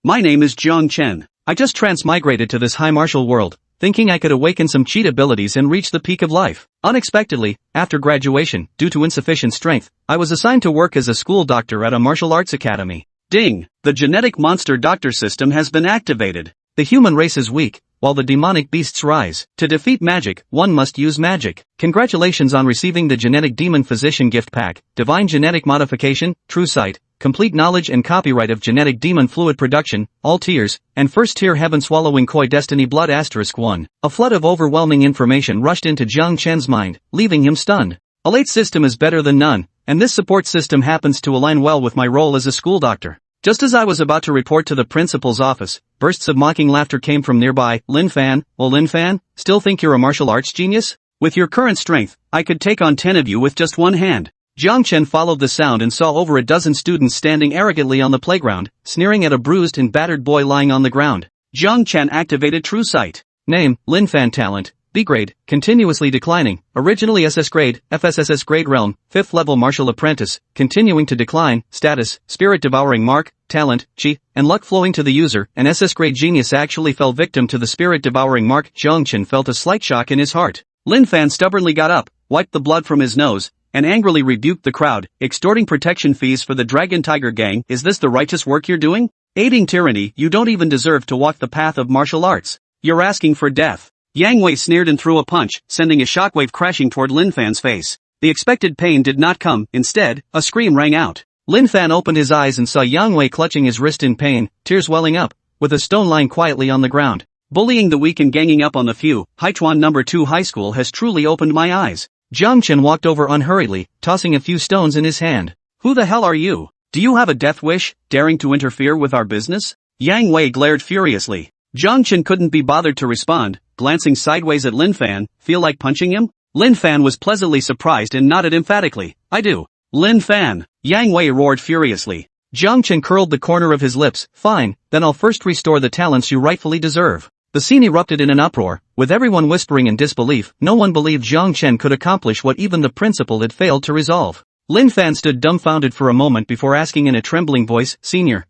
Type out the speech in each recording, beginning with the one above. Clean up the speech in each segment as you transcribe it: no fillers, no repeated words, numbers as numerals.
My name is Jiang Chen. I just transmigrated to this high martial world, thinking I could awaken some cheat abilities and reach the peak of life. Unexpectedly, after graduation, due to insufficient strength, I was assigned to work as a school doctor at a martial arts academy. Ding! The genetic monster doctor system has been activated. The human race is weak, while the demonic beasts rise. To defeat magic, one must use magic. Congratulations on receiving the Genetic Demon Physician Gift Pack, Divine Genetic Modification, True Sight, Complete Knowledge and Copyright of Genetic Demon Fluid Production, All Tiers, and First Tier Heaven-Swallowing Koi Destiny Blood *1. A flood of overwhelming information rushed into Jiang Chen's mind, leaving him stunned. A late system is better than none, and this support system happens to align well with my role as a school doctor. Just as I was about to report to the principal's office, bursts of mocking laughter came from nearby. Lin Fan, oh Lin Fan, still think you're a martial arts genius? With your current strength, I could take on 10 of you with just one hand. Jiang Chen followed the sound and saw over a dozen students standing arrogantly on the playground, sneering at a bruised and battered boy lying on the ground. Jiang Chen activated True Sight. Name, Lin Fan. Talent, B grade, continuously declining, originally SS grade, FSSS grade realm, 5th level martial apprentice, continuing to decline, status, spirit devouring mark, talent, chi, and luck flowing to the user. An SS grade genius actually fell victim to the spirit devouring mark. Jiang Chen felt a slight shock in his heart. Lin Fan stubbornly got up, wiped the blood from his nose, and angrily rebuked the crowd, extorting protection fees for the Dragon Tiger Gang. Is this the righteous work you're doing? Aiding tyranny. You don't even deserve to walk the path of martial arts. You're asking for death. Yang Wei sneered and threw a punch, sending a shockwave crashing toward Lin Fan's face. The expected pain did not come. Instead, a scream rang out. Lin Fan opened his eyes and saw Yang Wei clutching his wrist in pain, tears welling up, with a stone lying quietly on the ground. Bullying the weak and ganging up on the few, Haichuan No. 2 High School has truly opened my eyes. Jiang Chen walked over unhurriedly, tossing a few stones in his hand. Who the hell are you? Do you have a death wish, daring to interfere with our business? Yang Wei glared furiously. Jiang Chen couldn't be bothered to respond, glancing sideways at Lin Fan. Feel like punching him? Lin Fan was pleasantly surprised and nodded emphatically. I do. Lin Fan. Yang Wei roared furiously. Jiang Chen curled the corner of his lips. Fine, then I'll first restore the talents you rightfully deserve. The scene erupted in an uproar, with everyone whispering in disbelief. No one believed Jiang Chen could accomplish what even the principal had failed to resolve. Lin Fan stood dumbfounded for a moment before asking in a trembling voice, Senior,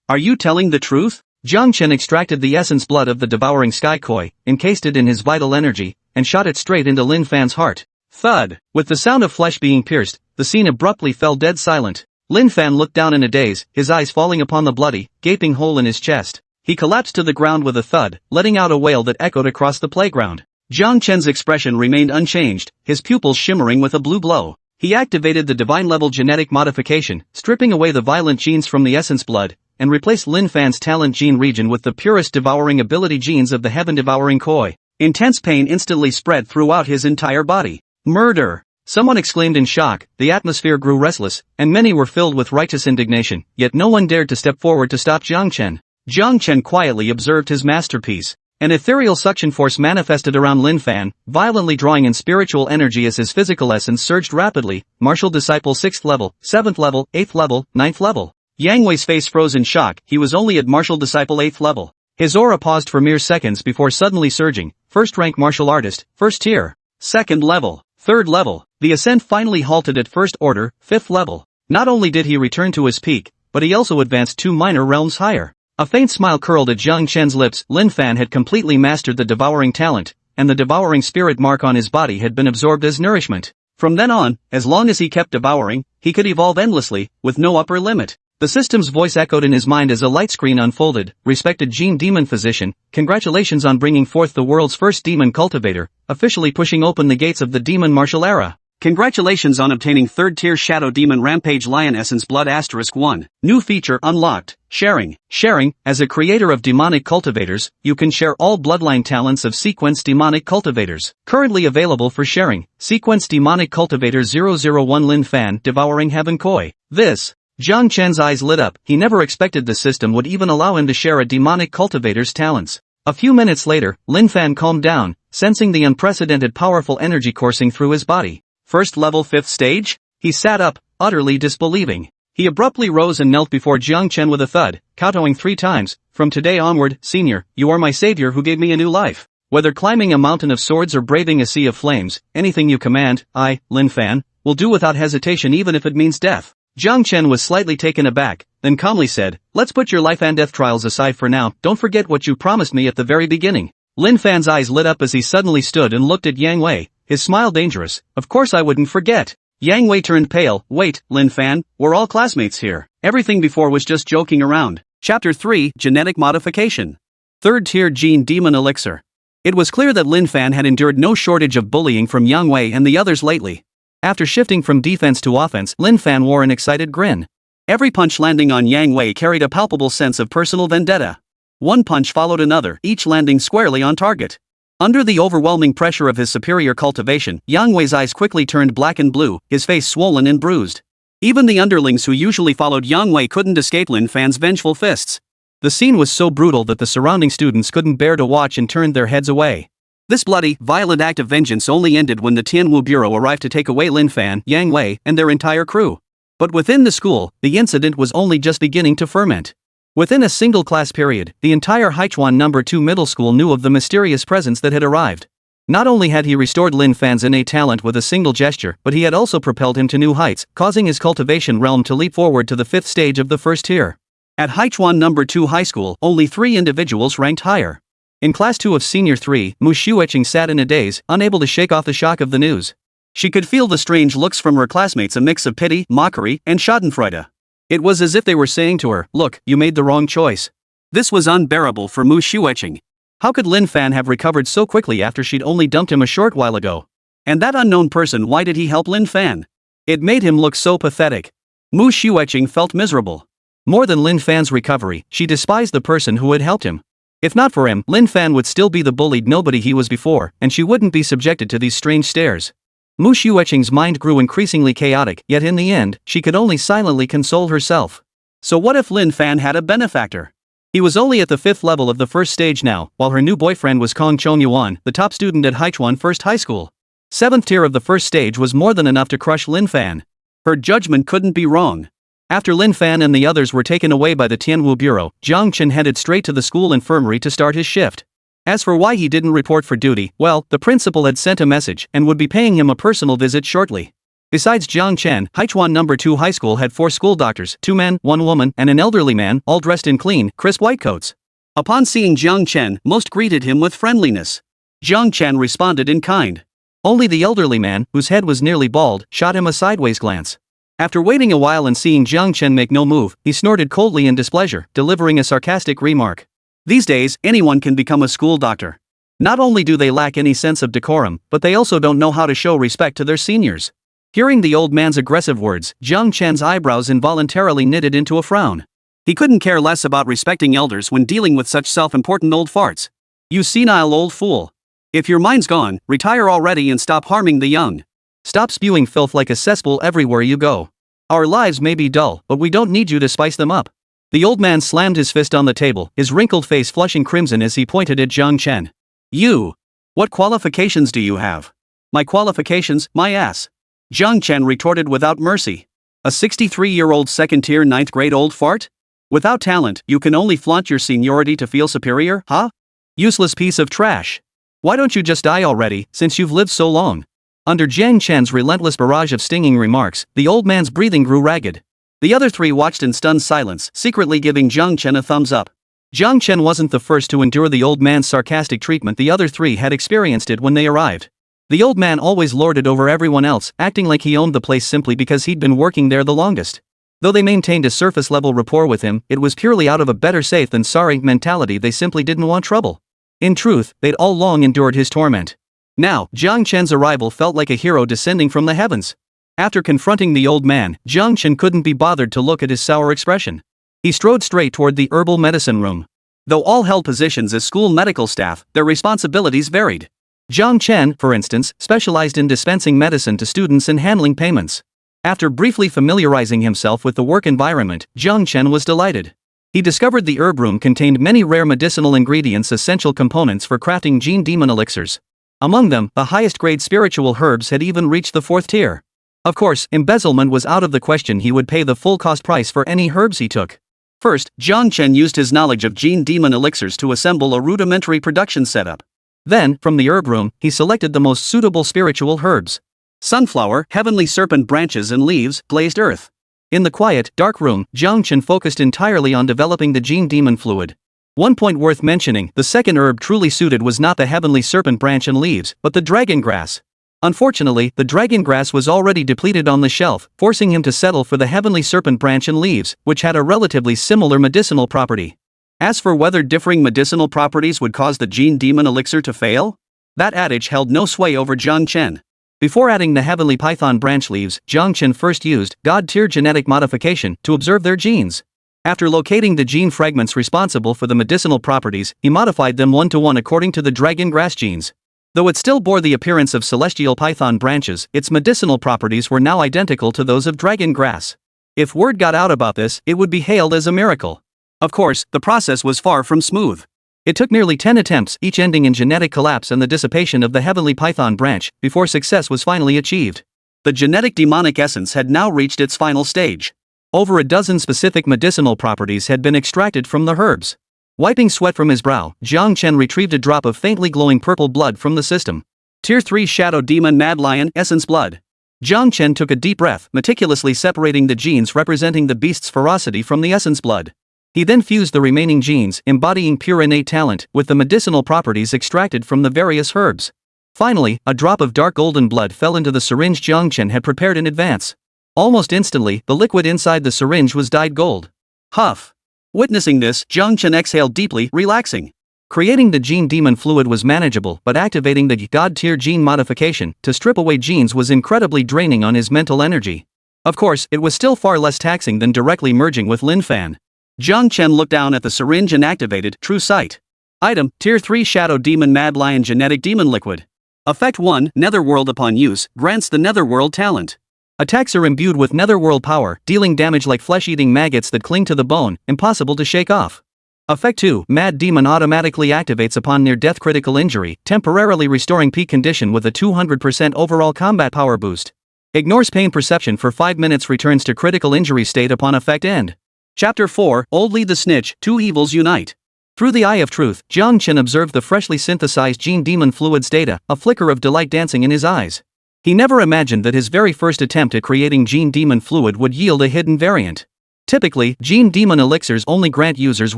are you telling the truth? Jiang Chen extracted the essence blood of the devouring Sky Koi, encased it in his vital energy, and shot it straight into Lin Fan's heart. Thud! With the sound of flesh being pierced, the scene abruptly fell dead silent. Lin Fan looked down in a daze, his eyes falling upon the bloody, gaping hole in his chest. He collapsed to the ground with a thud, letting out a wail that echoed across the playground. Jiang Chen's expression remained unchanged, his pupils shimmering with a blue glow. He activated the divine-level genetic modification, stripping away the violent genes from the essence blood, and replaced Lin Fan's talent gene region with the purest devouring ability genes of the heaven-devouring Koi. Intense pain instantly spread throughout his entire body. Murder! Someone exclaimed in shock. The atmosphere grew restless, and many were filled with righteous indignation, yet no one dared to step forward to stop Jiang Chen. Jiang Chen quietly observed his masterpiece. An ethereal suction force manifested around Lin Fan, violently drawing in spiritual energy as his physical essence surged rapidly. Martial Disciple 6th level, 7th level, 8th level, 9th level. Yang Wei's face froze in shock. He was only at Martial Disciple 8th level. His aura paused for mere seconds before suddenly surging. 1st rank martial artist, 1st tier. 2nd level, 3rd level. The ascent finally halted at 1st order, 5th level. Not only did he return to his peak, but he also advanced 2 minor realms higher. A faint smile curled at Jiang Chen's lips. Lin Fan had completely mastered the devouring talent, and the devouring spirit mark on his body had been absorbed as nourishment. From then on, as long as he kept devouring, he could evolve endlessly, with no upper limit. The system's voice echoed in his mind as a light screen unfolded. Respected Gene Demon Physician, congratulations on bringing forth the world's first demon cultivator, officially pushing open the gates of the demon martial era. Congratulations on obtaining 3rd tier Shadow Demon Rampage Lion Essence Blood *1. New feature unlocked. Sharing. Sharing. As a creator of demonic cultivators, you can share all bloodline talents of Sequence Demonic Cultivators. Currently available for sharing. Sequence Demonic Cultivator 001 Lin Fan Devouring Heaven Koi. This. Jiang Chen's eyes lit up. He never expected the system would even allow him to share a demonic cultivator's talents. A few minutes later, Lin Fan calmed down, sensing the unprecedented powerful energy coursing through his body. 1st level 5th stage? He sat up, utterly disbelieving. He abruptly rose and knelt before Jiang Chen with a thud, kowtowing 3 times. From today onward, Senior, you are my savior who gave me a new life. Whether climbing a mountain of swords or braving a sea of flames, anything you command, I, Lin Fan, will do without hesitation even if it means death. Jiang Chen was slightly taken aback, then calmly said, "Let's put your life and death trials aside for now, don't forget what you promised me at the very beginning." Lin Fan's eyes lit up as he suddenly stood and looked at Yang Wei, his smile dangerous. "Of course I wouldn't forget." Yang Wei turned pale. "Wait, Lin Fan, we're all classmates here. Everything before was just joking around." Chapter 3, Genetic Modification. Third Tier Gene Demon Elixir. It was clear that Lin Fan had endured no shortage of bullying from Yang Wei and the others lately. After shifting from defense to offense, Lin Fan wore an excited grin. Every punch landing on Yang Wei carried a palpable sense of personal vendetta. One punch followed another, each landing squarely on target. Under the overwhelming pressure of his superior cultivation, Yang Wei's eyes quickly turned black and blue, his face swollen and bruised. Even the underlings who usually followed Yang Wei couldn't escape Lin Fan's vengeful fists. The scene was so brutal that the surrounding students couldn't bear to watch and turned their heads away. This bloody, violent act of vengeance only ended when the Tianwu Bureau arrived to take away Lin Fan, Yang Wei, and their entire crew. But within the school, the incident was only just beginning to ferment. Within a single class period, the entire Haichuan No. 2 middle school knew of the mysterious presence that had arrived. Not only had he restored Lin Fan's innate talent with a single gesture, but he had also propelled him to new heights, causing his cultivation realm to leap forward to the 5th stage of the first tier. At Haichuan No. 2 High School, only 3 individuals ranked higher. In Class 2 of Senior 3, Mu Shueching sat in a daze, unable to shake off the shock of the news. She could feel the strange looks from her classmates, a mix of pity, mockery, and schadenfreude. It was as if they were saying to her, "Look, you made the wrong choice." This was unbearable for Mu Shueching. How could Lin Fan have recovered so quickly after she'd only dumped him a short while ago? And that unknown person, why did he help Lin Fan? It made him look so pathetic. Mu Shueching felt miserable. More than Lin Fan's recovery, she despised the person who had helped him. If not for him, Lin Fan would still be the bullied nobody he was before, and she wouldn't be subjected to these strange stares. Mu Shueching's mind grew increasingly chaotic, yet in the end, she could only silently console herself. So what if Lin Fan had a benefactor? He was only at the 5th level of the first stage now, while her new boyfriend was Kong Chongyuan, the top student at Haichuan First High School. 7th tier of the first stage was more than enough to crush Lin Fan. Her judgment couldn't be wrong. After Lin Fan and the others were taken away by the Tianwu Bureau, Jiang Chen headed straight to the school infirmary to start his shift. As for why he didn't report for duty, well, the principal had sent a message and would be paying him a personal visit shortly. Besides Jiang Chen, Haichuan No. 2 High School had 4 school doctors, 2 men, 1 woman, and an elderly man, all dressed in clean, crisp white coats. Upon seeing Jiang Chen, most greeted him with friendliness. Jiang Chen responded in kind. Only the elderly man, whose head was nearly bald, shot him a sideways glance. After waiting a while and seeing Jiang Chen make no move, he snorted coldly in displeasure, delivering a sarcastic remark. These days, anyone can become a school doctor. Not only do they lack any sense of decorum, but they also don't know how to show respect to their seniors. Hearing the old man's aggressive words, Jiang Chen's eyebrows involuntarily knitted into a frown. He couldn't care less about respecting elders when dealing with such self-important old farts. You senile old fool. If your mind's gone, retire already and stop harming the young. Stop spewing filth like a cesspool everywhere you go. Our lives may be dull, but we don't need you to spice them up. The old man slammed his fist on the table, his wrinkled face flushing crimson as he pointed at Jiang Chen. You! What qualifications do you have? My qualifications, my ass. Jiang Chen retorted without mercy. A 63-year-old second-tier 9th grade old fart? Without talent, you can only flaunt your seniority to feel superior, huh? Useless piece of trash. Why don't you just die already, since you've lived so long? Under Jiang Chen's relentless barrage of stinging remarks, the old man's breathing grew ragged. The other 3 watched in stunned silence, secretly giving Jiang Chen a thumbs up. Jiang Chen wasn't the first to endure the old man's sarcastic treatment. The other 3 had experienced it when they arrived. The old man always lorded over everyone else, acting like he owned the place simply because he'd been working there the longest. Though they maintained a surface-level rapport with him, it was purely out of a better safe than sorry mentality. They simply didn't want trouble. In truth, they'd all long endured his torment. Now, Jiang Chen's arrival felt like a hero descending from the heavens. After confronting the old man, Jiang Chen couldn't be bothered to look at his sour expression. He strode straight toward the herbal medicine room. Though all held positions as school medical staff, their responsibilities varied. Jiang Chen, for instance, specialized in dispensing medicine to students and handling payments. After briefly familiarizing himself with the work environment, Jiang Chen was delighted. He discovered the herb room contained many rare medicinal ingredients, essential components for crafting gene demon elixirs. Among them, the highest-grade spiritual herbs had even reached the 4th tier. Of course, embezzlement was out of the question. He would pay the full cost price for any herbs he took. First, Jiang Chen used his knowledge of gene demon elixirs to assemble a rudimentary production setup. Then, from the herb room, he selected the most suitable spiritual herbs. Sunflower, heavenly serpent branches and leaves, blazed earth. In the quiet, dark room, Jiang Chen focused entirely on developing the gene demon fluid. One point worth mentioning, the second herb truly suited was not the heavenly serpent branch and leaves, but the dragon grass. Unfortunately, the dragon grass was already depleted on the shelf, forcing him to settle for the heavenly serpent branch and leaves, which had a relatively similar medicinal property. As for whether differing medicinal properties would cause the gene demon elixir to fail, that adage held no sway over Jiang Chen. Before adding the heavenly python branch leaves, Jiang Chen first used God-tier genetic modification to observe their genes. After locating the gene fragments responsible for the medicinal properties, he modified them one-to-one according to the dragon grass genes. Though it still bore the appearance of celestial python branches, its medicinal properties were now identical to those of dragon grass. If word got out about this, it would be hailed as a miracle. Of course, the process was far from smooth. It took nearly 10 attempts, each ending in genetic collapse and the dissipation of the heavenly python branch, before success was finally achieved. The genetic demonic essence had now reached its final stage. Over a dozen specific medicinal properties had been extracted from the herbs. Wiping sweat from his brow, Jiang Chen retrieved a drop of faintly glowing purple blood from the system. Tier 3 Shadow Demon Mad Lion Essence Blood. Jiang Chen took a deep breath, meticulously separating the genes representing the beast's ferocity from the essence blood. He then fused the remaining genes, embodying pure innate talent, with the medicinal properties extracted from the various herbs. Finally, a drop of dark golden blood fell into the syringe Jiang Chen had prepared in advance. Almost instantly, the liquid inside the syringe was dyed gold. Huff. Witnessing this, Jiang Chen exhaled deeply, relaxing. Creating the gene demon fluid was manageable, but activating the God-tier gene modification to strip away genes was incredibly draining on his mental energy. Of course, it was still far less taxing than directly merging with Lin Fan. Jiang Chen looked down at the syringe and activated True Sight. Item, Tier 3 Shadow Demon Mad Lion Genetic Demon Liquid. Effect 1, Netherworld upon use, grants the Netherworld talent. Attacks are imbued with Netherworld power, dealing damage like flesh-eating maggots that cling to the bone, impossible to shake off. Effect 2, Mad Demon automatically activates upon near-death critical injury, temporarily restoring peak condition with a 200% overall combat power boost. Ignores pain perception for 5 minutes, returns to critical injury state upon effect end. Chapter 4, Oldly the Snitch, Two Evils Unite. Through the eye of truth, Jiang Chen observed the freshly synthesized gene demon fluid's data, a flicker of delight dancing in his eyes. He never imagined that his very first attempt at creating gene demon fluid would yield a hidden variant. Typically, gene demon elixirs only grant users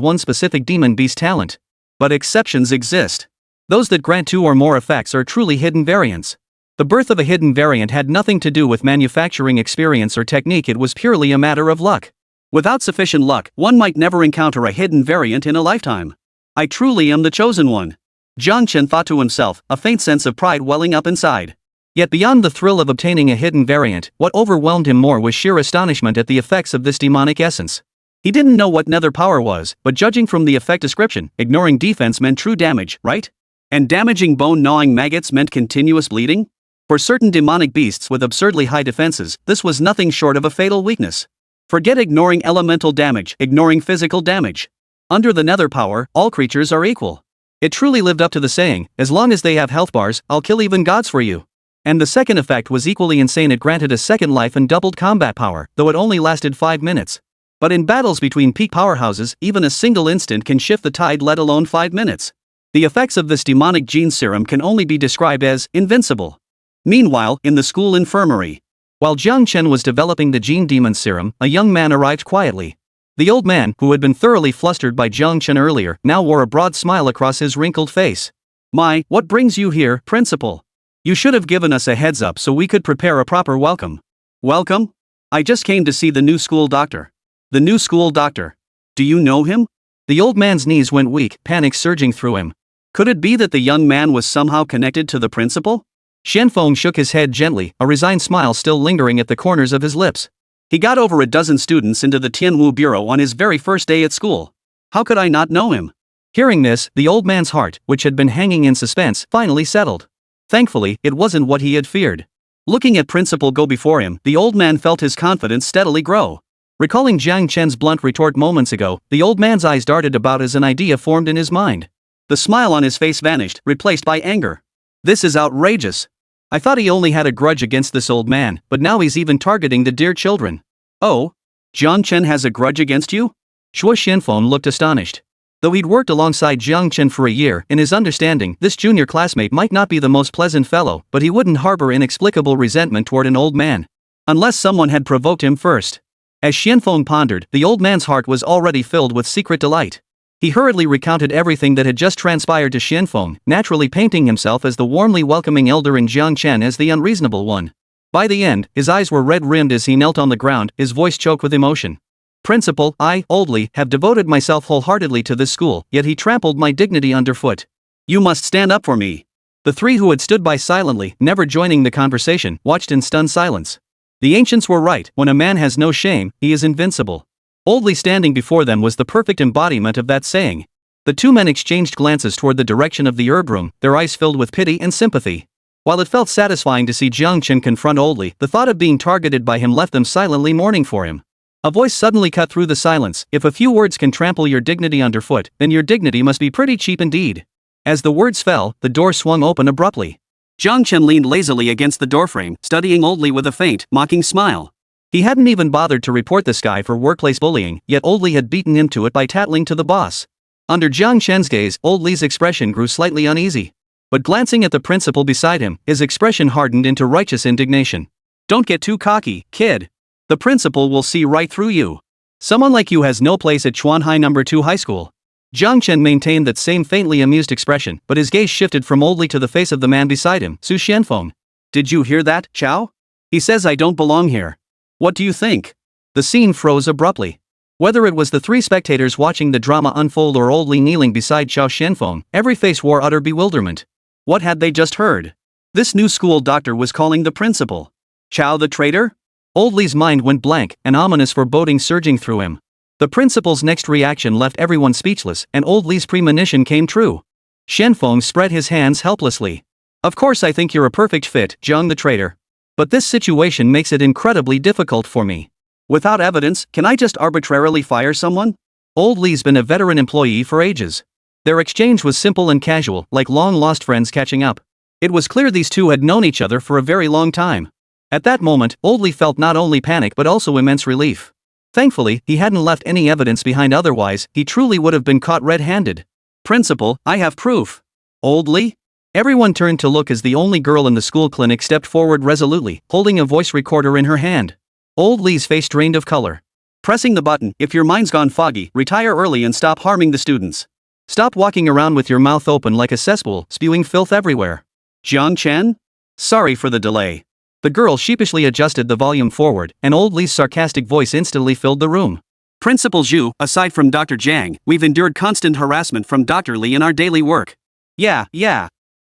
one specific demon beast talent. But exceptions exist. Those that grant 2 or more effects are truly hidden variants. The birth of a hidden variant had nothing to do with manufacturing experience or technique, it was purely a matter of luck. Without sufficient luck, one might never encounter a hidden variant in a lifetime. I truly am the chosen one. Jiang Chen thought to himself, a faint sense of pride welling up inside. Yet beyond the thrill of obtaining a hidden variant, what overwhelmed him more was sheer astonishment at the effects of this demonic essence. He didn't know what nether power was, but judging from the effect description, ignoring defense meant true damage, right? And damaging bone-gnawing maggots meant continuous bleeding? For certain demonic beasts with absurdly high defenses, this was nothing short of a fatal weakness. Forget ignoring elemental damage, ignoring physical damage. Under the nether power, all creatures are equal. It truly lived up to the saying, as long as they have health bars, I'll kill even gods for you. And the second effect was equally insane, it granted a second life and doubled combat power, though it only lasted 5 minutes. But in battles between peak powerhouses, even a single instant can shift the tide, let alone 5 minutes. The effects of this demonic gene serum can only be described as invincible. Meanwhile, in the school infirmary, while Jiang Chen was developing the gene demon serum, a young man arrived quietly. The old man, who had been thoroughly flustered by Jiang Chen earlier, now wore a broad smile across his wrinkled face. My, what brings you here, principal? You should have given us a heads up so we could prepare a proper welcome. Welcome? I just came to see the new school doctor. The new school doctor. Do you know him? The old man's knees went weak, panic surging through him. Could it be that the young man was somehow connected to the principal? Xianfeng shook his head gently, a resigned smile still lingering at the corners of his lips. He got over a dozen students into the Tianwu Bureau on his very first day at school. How could I not know him? Hearing this, the old man's heart, which had been hanging in suspense, finally settled. Thankfully, it wasn't what he had feared. Looking at Principal go before him, the old man felt his confidence steadily grow. Recalling Jiang Chen's blunt retort moments ago, the old man's eyes darted about as an idea formed in his mind. The smile on his face vanished, replaced by anger. This is outrageous. I thought he only had a grudge against this old man, but now he's even targeting the dear children. Oh? Jiang Chen has a grudge against you? Shuo Xianfeng looked astonished. Though he'd worked alongside Jiang Chen for a year, in his understanding, this junior classmate might not be the most pleasant fellow, but he wouldn't harbor inexplicable resentment toward an old man. Unless someone had provoked him first. As Xianfeng pondered, the old man's heart was already filled with secret delight. He hurriedly recounted everything that had just transpired to Xianfeng, naturally painting himself as the warmly welcoming elder and Jiang Chen as the unreasonable one. By the end, his eyes were red-rimmed as he knelt on the ground, his voice choked with emotion. Principal, I, Oldly, have devoted myself wholeheartedly to this school, yet he trampled my dignity underfoot. You must stand up for me. The three who had stood by silently, never joining the conversation, watched in stunned silence. The ancients were right, when a man has no shame, he is invincible. Oldly standing before them was the perfect embodiment of that saying. The two men exchanged glances toward the direction of the herb room, their eyes filled with pity and sympathy. While it felt satisfying to see Jiang Chen confront Oldly, the thought of being targeted by him left them silently mourning for him. A voice suddenly cut through the silence. If a few words can trample your dignity underfoot, then your dignity must be pretty cheap indeed. As the words fell, the door swung open abruptly. Jiang Chen leaned lazily against the doorframe, studying Oldly with a faint, mocking smile. He hadn't even bothered to report this guy for workplace bullying, yet Oldly had beaten him to it by tattling to the boss. Under Jiang Chen's gaze, Oldly's expression grew slightly uneasy. But glancing at the principal beside him, his expression hardened into righteous indignation. Don't get too cocky, kid. The principal will see right through you. Someone like you has no place at Chuanhai No. 2 High School. Jiang Chen maintained that same faintly amused expression, but his gaze shifted from Oldly to the face of the man beside him, Su Xianfeng. Did you hear that, Chao? He says I don't belong here. What do you think? The scene froze abruptly. Whether it was the three spectators watching the drama unfold or Oldly kneeling beside Chao Xianfeng, every face wore utter bewilderment. What had they just heard? This new school doctor was calling the principal Chao the traitor? Oldly's mind went blank, an ominous foreboding surging through him. The principal's next reaction left everyone speechless, and Oldly's premonition came true. Xianfeng spread his hands helplessly. Of course I think you're a perfect fit, Jiang the traitor. But this situation makes it incredibly difficult for me. Without evidence, can I just arbitrarily fire someone? Oldly's been a veteran employee for ages. Their exchange was simple and casual, like long-lost friends catching up. It was clear these two had known each other for a very long time. At that moment, Oldly felt not only panic but also immense relief. Thankfully, he hadn't left any evidence behind, otherwise, he truly would have been caught red-handed. Principal, I have proof. Oldly? Everyone turned to look as the only girl in the school clinic stepped forward resolutely, holding a voice recorder in her hand. Oldly's face drained of color. Pressing the button, if your mind's gone foggy, retire early and stop harming the students. Stop walking around with your mouth open like a cesspool, spewing filth everywhere. Jiang Chen? Sorry for the delay. The girl sheepishly adjusted the volume forward, and Oldly's sarcastic voice instantly filled the room. Principal Zhu, aside from Dr. Jiang, we've endured constant harassment from Dr. Li in our daily work. Yeah.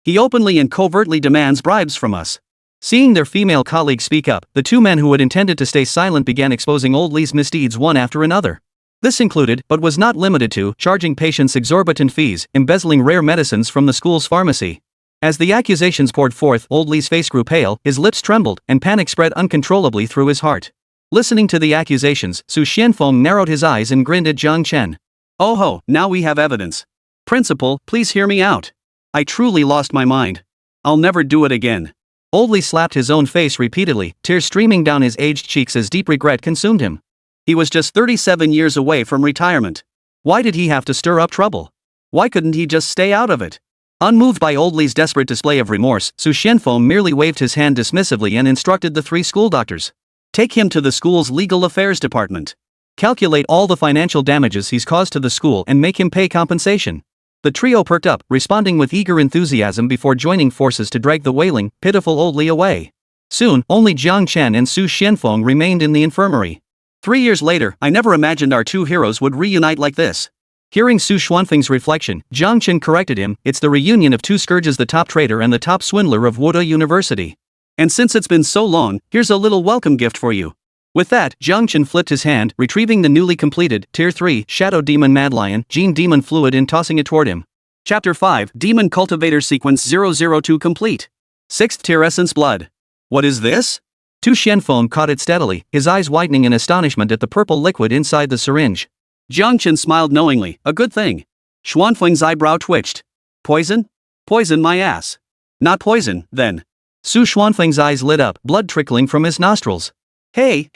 He openly and covertly demands bribes from us. Seeing their female colleague speak up, the two men who had intended to stay silent began exposing Oldly's misdeeds one after another. This included, but was not limited to, charging patients exorbitant fees, embezzling rare medicines from the school's pharmacy. As the accusations poured forth, Oldly's face grew pale, his lips trembled, and panic spread uncontrollably through his heart. Listening to the accusations, Su Xianfeng narrowed his eyes and grinned at Jiang Chen. Oh ho, now we have evidence. Principal, please hear me out. I truly lost my mind. I'll never do it again. Oldly slapped his own face repeatedly, tears streaming down his aged cheeks as deep regret consumed him. He was just 37 years away from retirement. Why did he have to stir up trouble? Why couldn't he just stay out of it? Unmoved by Oldly's desperate display of remorse, Su Xianfeng merely waved his hand dismissively and instructed the three school doctors. Take him to the school's legal affairs department. Calculate all the financial damages he's caused to the school and make him pay compensation. The trio perked up, responding with eager enthusiasm before joining forces to drag the wailing, pitiful Oldly away. Soon, only Jiang Chen and Su Xianfeng remained in the infirmary. 3 years later, I never imagined our two heroes would reunite like this. Hearing Su Xuanfeng's reflection, Jiang Chen corrected him, it's the reunion of two scourges, the top traitor and the top swindler of Wuda University. And since it's been so long, here's a little welcome gift for you. With that, Jiang Chen flipped his hand, retrieving the newly completed, Tier 3, Shadow Demon Mad Lion, Gene Demon Fluid and tossing it toward him. Chapter 5, Demon Cultivator Sequence 002 complete. 6th Tier Essence Blood. What is this? Tu Xianfeng caught it steadily, his eyes widening in astonishment at the purple liquid inside the syringe. Jiang Chen smiled knowingly, a good thing. Xuanfeng's eyebrow twitched. Poison? Poison my ass. Not poison, then. Su Xuanfeng's eyes lit up, blood trickling from his nostrils. Hey!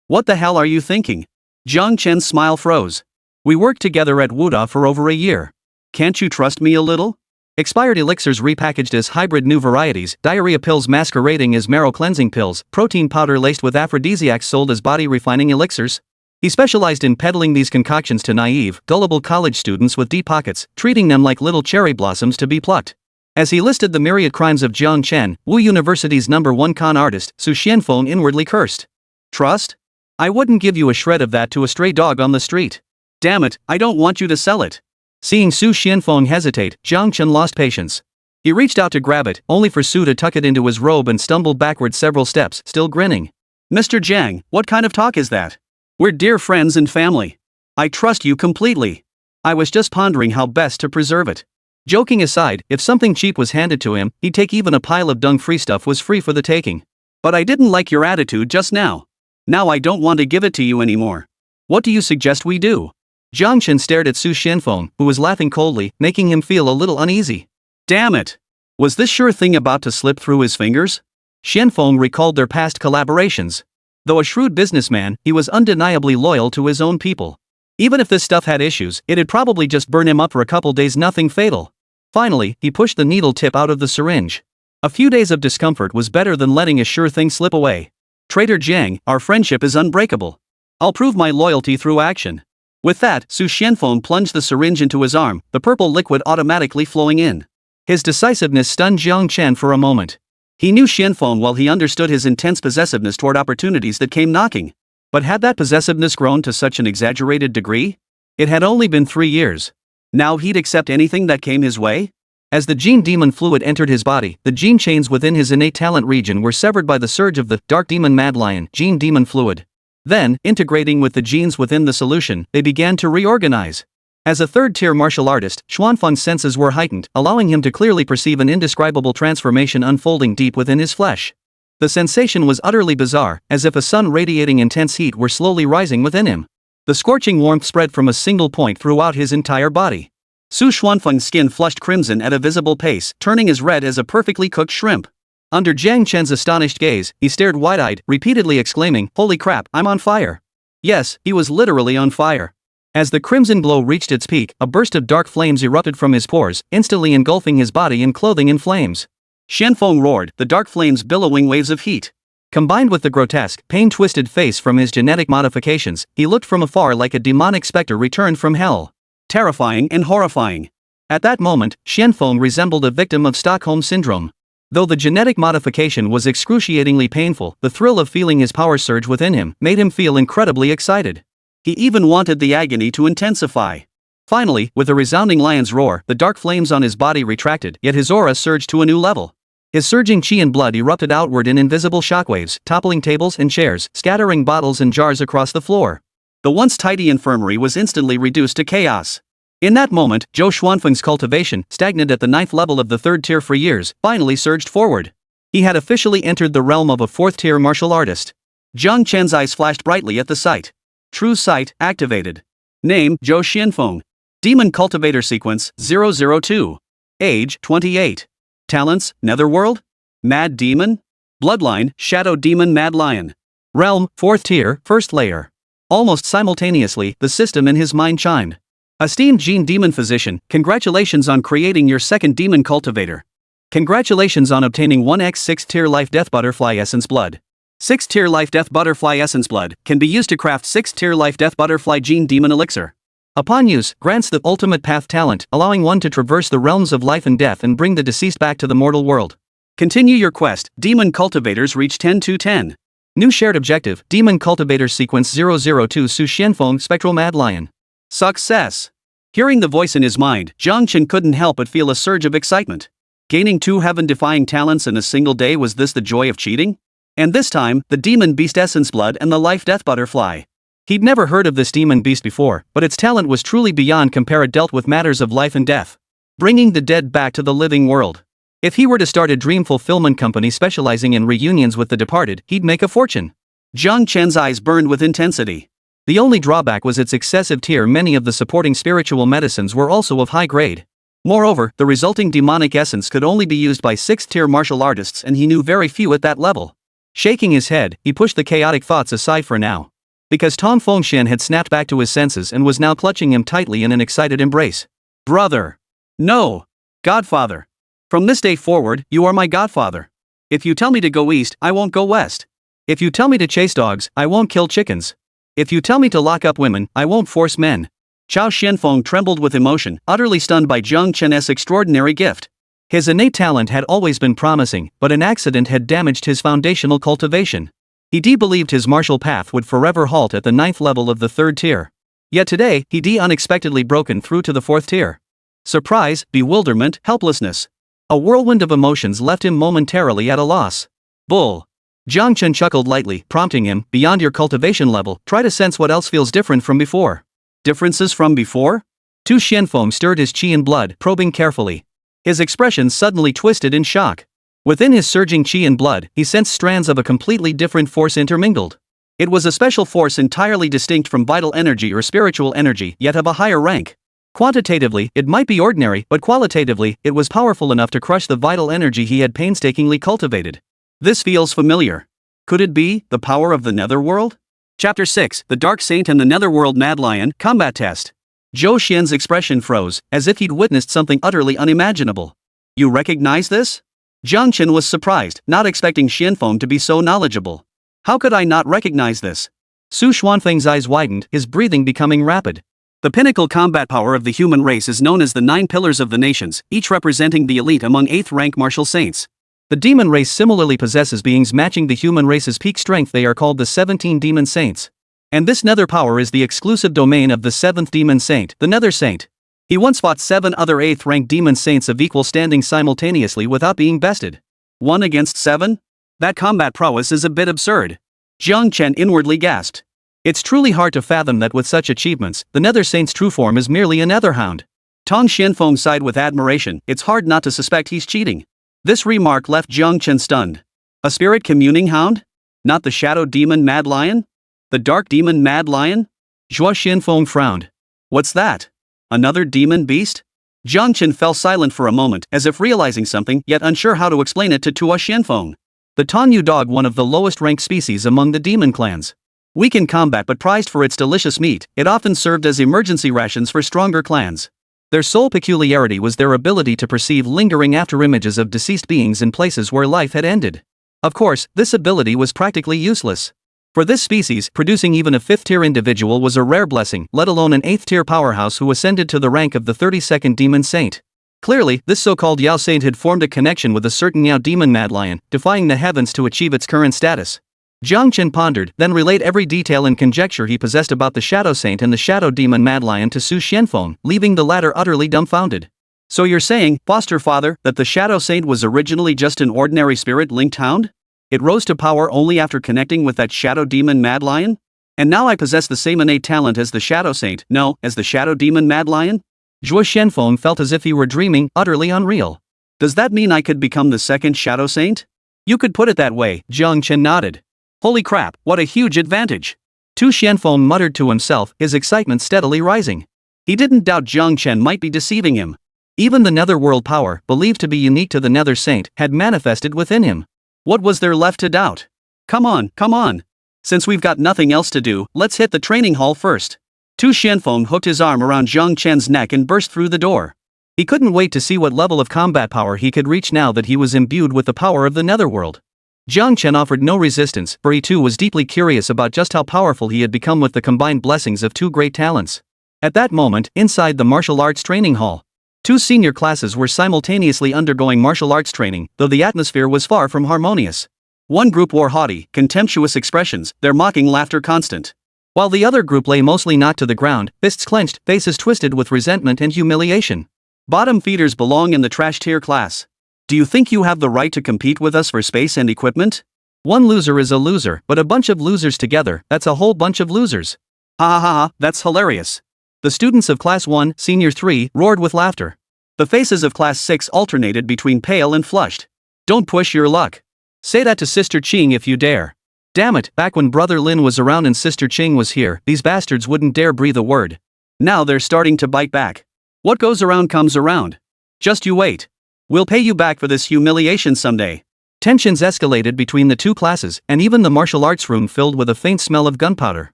What the hell are you thinking? Jiang Chen's smile froze. We worked together at Wuda for over a year. Can't you trust me a little? Expired elixirs repackaged as hybrid new varieties, diarrhea pills masquerading as marrow cleansing pills, protein powder laced with aphrodisiacs sold as body refining elixirs. He specialized in peddling these concoctions to naive, gullible college students with deep pockets, treating them like little cherry blossoms to be plucked. As he listed the myriad crimes of Jiang Chen, Wu University's #1 con artist, Su Xianfeng inwardly cursed. Trust? I wouldn't give you a shred of that to a stray dog on the street. Damn it, I don't want you to sell it. Seeing Su Xianfeng hesitate, Jiang Chen lost patience. He reached out to grab it, only for Su to tuck it into his robe and stumble backward several steps, still grinning. Mr. Jiang, what kind of talk is that? We're dear friends and family. I trust you completely. I was just pondering how best to preserve it. Joking aside, if something cheap was handed to him, he'd take. Even a pile of dung-free stuff was free for the taking. But I didn't like your attitude just now. Now I don't want to give it to you anymore. What do you suggest we do? Jiang Chen stared at Su Xianfeng, who was laughing coldly, making him feel a little uneasy. Damn it! Was this sure thing about to slip through his fingers? Xianfeng recalled their past collaborations. Though a shrewd businessman, he was undeniably loyal to his own people. Even if this stuff had issues, it'd probably just burn him up for a couple days, nothing fatal. Finally, he pushed the needle tip out of the syringe. A few days of discomfort was better than letting a sure thing slip away. Traitor Jiang, our friendship is unbreakable. I'll prove my loyalty through action. With that, Su Xianfeng plunged the syringe into his arm, the purple liquid automatically flowing in. His decisiveness stunned Jiang Chen for a moment. He knew Xianfeng well. He understood his intense possessiveness toward opportunities that came knocking. But had that possessiveness grown to such an exaggerated degree? It had only been 3 years. Now he'd accept anything that came his way? As the gene demon fluid entered his body, the gene chains within his innate talent region were severed by the surge of the dark demon mad lion gene demon fluid. Then, integrating with the genes within the solution, they began to reorganize. As a third-tier martial artist, Xuanfeng's senses were heightened, allowing him to clearly perceive an indescribable transformation unfolding deep within his flesh. The sensation was utterly bizarre, as if a sun radiating intense heat were slowly rising within him. The scorching warmth spread from a single point throughout his entire body. Su Xuanfeng's skin flushed crimson at a visible pace, turning as red as a perfectly cooked shrimp. Under Jiang Chen's astonished gaze, he stared wide-eyed, repeatedly exclaiming, "Holy crap, I'm on fire!" Yes, he was literally on fire. As the crimson glow reached its peak, a burst of dark flames erupted from his pores, instantly engulfing his body and clothing in flames. Xianfeng roared, the dark flames billowing waves of heat. Combined with the grotesque, pain-twisted face from his genetic modifications, he looked from afar like a demonic specter returned from hell. Terrifying and horrifying. At that moment, Xianfeng resembled a victim of Stockholm Syndrome. Though the genetic modification was excruciatingly painful, the thrill of feeling his power surge within him made him feel incredibly excited. He even wanted the agony to intensify. Finally, with a resounding lion's roar, the dark flames on his body retracted, yet his aura surged to a new level. His surging chi and blood erupted outward in invisible shockwaves, toppling tables and chairs, scattering bottles and jars across the floor. The once tidy infirmary was instantly reduced to chaos. In that moment, Zhou Xuanfeng's cultivation, stagnant at the 9th level of the 3rd tier for years, finally surged forward. He had officially entered the realm of a 4th-tier martial artist. Jiang Chen's eyes flashed brightly at the sight. True sight activated. Name: Zhou Xianfeng. Demon Cultivator Sequence 002. Age: 28. Talents: Netherworld? Mad Demon? Bloodline: Shadow Demon Mad Lion. Realm: 4th tier, 1st layer. Almost simultaneously, the system in his mind chimed. Esteemed Gene Demon Physician, congratulations on creating your 2nd Demon Cultivator. Congratulations on obtaining 1x 6th tier Life Death Butterfly Essence Blood. 6th tier Life Death Butterfly Essence Blood can be used to craft 6th tier Life Death Butterfly Gene Demon Elixir. Upon use, grants the ultimate path talent, allowing one to traverse the realms of life and death and bring the deceased back to the mortal world. Continue your quest. Demon Cultivators reach 10 to 10. New shared objective: Demon Cultivator Sequence 002 Su Xianfeng Spectral Mad Lion. Success! Hearing the voice in his mind, Jiang Chen couldn't help but feel a surge of excitement. Gaining 2 heaven-defying talents in a single day, was this the joy of cheating? And this time, the Demon Beast Essence Blood and the Life Death Butterfly. He'd never heard of this demon beast before, but its talent was truly beyond compare. It dealt with matters of life and death, bringing the dead back to the living world. If he were to start a dream fulfillment company specializing in reunions with the departed, he'd make a fortune. Jiang Chen's eyes burned with intensity. The only drawback was its excessive tier. Many of the supporting spiritual medicines were also of high grade. Moreover, the resulting demonic essence could only be used by 6th tier martial artists, and he knew very few at that level. Shaking his head, he pushed the chaotic thoughts aside for now. Because Tong Fengshan had snapped back to his senses and was now clutching him tightly in an excited embrace. Brother! No! Godfather. From this day forward, you are my godfather. If you tell me to go east, I won't go west. If you tell me to chase dogs, I won't kill chickens. If you tell me to lock up women, I won't force men. Chao Xianfeng trembled with emotion, utterly stunned by Jiang Chen's extraordinary gift. His innate talent had always been promising, but an accident had damaged his foundational cultivation. He believed his martial path would forever halt at the 9th level of the 3rd tier. Yet today, he unexpectedly broken through to the 4th tier. Surprise, bewilderment, helplessness. A whirlwind of emotions left him momentarily at a loss. Bull. Jiang Chen chuckled lightly, prompting him, beyond your cultivation level, try to sense what else feels different from before. Differences from before? Tu Xianfeng stirred his qi and blood, probing carefully. His expression suddenly twisted in shock. Within his surging qi and blood, he sensed strands of a completely different force intermingled. It was a special force entirely distinct from vital energy or spiritual energy, yet of a higher rank. Quantitatively, it might be ordinary, but qualitatively, it was powerful enough to crush the vital energy he had painstakingly cultivated. This feels familiar. Could it be the power of the Netherworld? Chapter 6, The Dark Saint and the Netherworld Mad Lion, Combat Test. Zhou Xian's expression froze, as if he'd witnessed something utterly unimaginable. You recognize this? Jiang Chen was surprised, not expecting Xianfeng to be so knowledgeable. How could I not recognize this? Su Xuanfeng's eyes widened, his breathing becoming rapid. The pinnacle combat power of the human race is known as the 9 Pillars of the Nations, each representing the elite among 8th rank martial saints. The demon race similarly possesses beings matching the human race's peak strength. They are called the 17 demon saints. And this nether power is the exclusive domain of the 7th demon saint, the Nether Saint. He once fought 7 other 8th rank demon saints of equal standing simultaneously without being bested. 1 against 7? That combat prowess is a bit absurd. Jiang Chen inwardly gasped. It's truly hard to fathom that with such achievements, the Nether Saint's true form is merely a netherhound. Tong Xianfeng sighed with admiration. It's hard not to suspect he's cheating. This remark left Jiang Chen stunned. A spirit communing hound? Not the shadow demon Mad Lion? The dark demon Mad Lion? Zhou Xianfeng frowned. What's that? Another demon beast? Jiang Chen fell silent for a moment, as if realizing something, yet unsure how to explain it to Tua Xianfeng. The Tongyu dog, one of the lowest ranked species among the demon clans. Weak in combat but prized for its delicious meat, it often served as emergency rations for stronger clans. Their sole peculiarity was their ability to perceive lingering afterimages of deceased beings in places where life had ended. Of course, this ability was practically useless. For this species, producing even a 5th-tier individual was a rare blessing, let alone an 8th-tier powerhouse who ascended to the rank of the 32nd demon saint. Clearly, this so-called Yao Saint had formed a connection with a certain Yao demon Mad Lion, defying the heavens to achieve its current status. Jiang Chen pondered, then relayed every detail and conjecture he possessed about the Shadow Saint and the Shadow Demon Mad Lion to Su Xianfeng, leaving the latter utterly dumbfounded. So you're saying, foster father, that the Shadow Saint was originally just an ordinary spirit-linked hound? It rose to power only after connecting with that Shadow Demon Mad Lion? And now I possess the same innate talent as the Shadow Saint, no, as the Shadow Demon Mad Lion? Zhou Xianfeng felt as if he were dreaming, utterly unreal. Does that mean I could become the 2nd Shadow Saint? You could put it that way, Jiang Chen nodded. Holy crap, what a huge advantage! Tu Xianfeng muttered to himself, his excitement steadily rising. He didn't doubt Jiang Chen might be deceiving him. Even the netherworld power, believed to be unique to the Nether Saint, had manifested within him. What was there left to doubt? Come on, come on. Since we've got nothing else to do, let's hit the training hall first. Tu Xianfeng hooked his arm around Jiang Chen's neck and burst through the door. He couldn't wait to see what level of combat power he could reach now that he was imbued with the power of the netherworld. Jiang Chen offered no resistance, for he too was deeply curious about just how powerful he had become with the combined blessings of 2 great talents. At that moment, inside the martial arts training hall, 2 senior classes were simultaneously undergoing martial arts training, though the atmosphere was far from harmonious. One group wore haughty, contemptuous expressions, their mocking laughter constant. While the other group lay mostly knocked to the ground, fists clenched, faces twisted with resentment and humiliation. Bottom feeders belong in the trash tier class. Do you think you have the right to compete with us for space and equipment? One loser is a loser, but a bunch of losers together, that's a whole bunch of losers. Ha ha ha ha, that's hilarious. The students of Class 1, Senior 3, roared with laughter. The faces of Class 6 alternated between pale and flushed. Don't push your luck. Say that to Sister Ching if you dare. Damn it, back when Brother Lin was around and Sister Ching was here, these bastards wouldn't dare breathe a word. Now they're starting to bite back. What goes around comes around. Just you wait. We'll pay you back for this humiliation someday. Tensions escalated between the 2 classes, and even the martial arts room filled with a faint smell of gunpowder.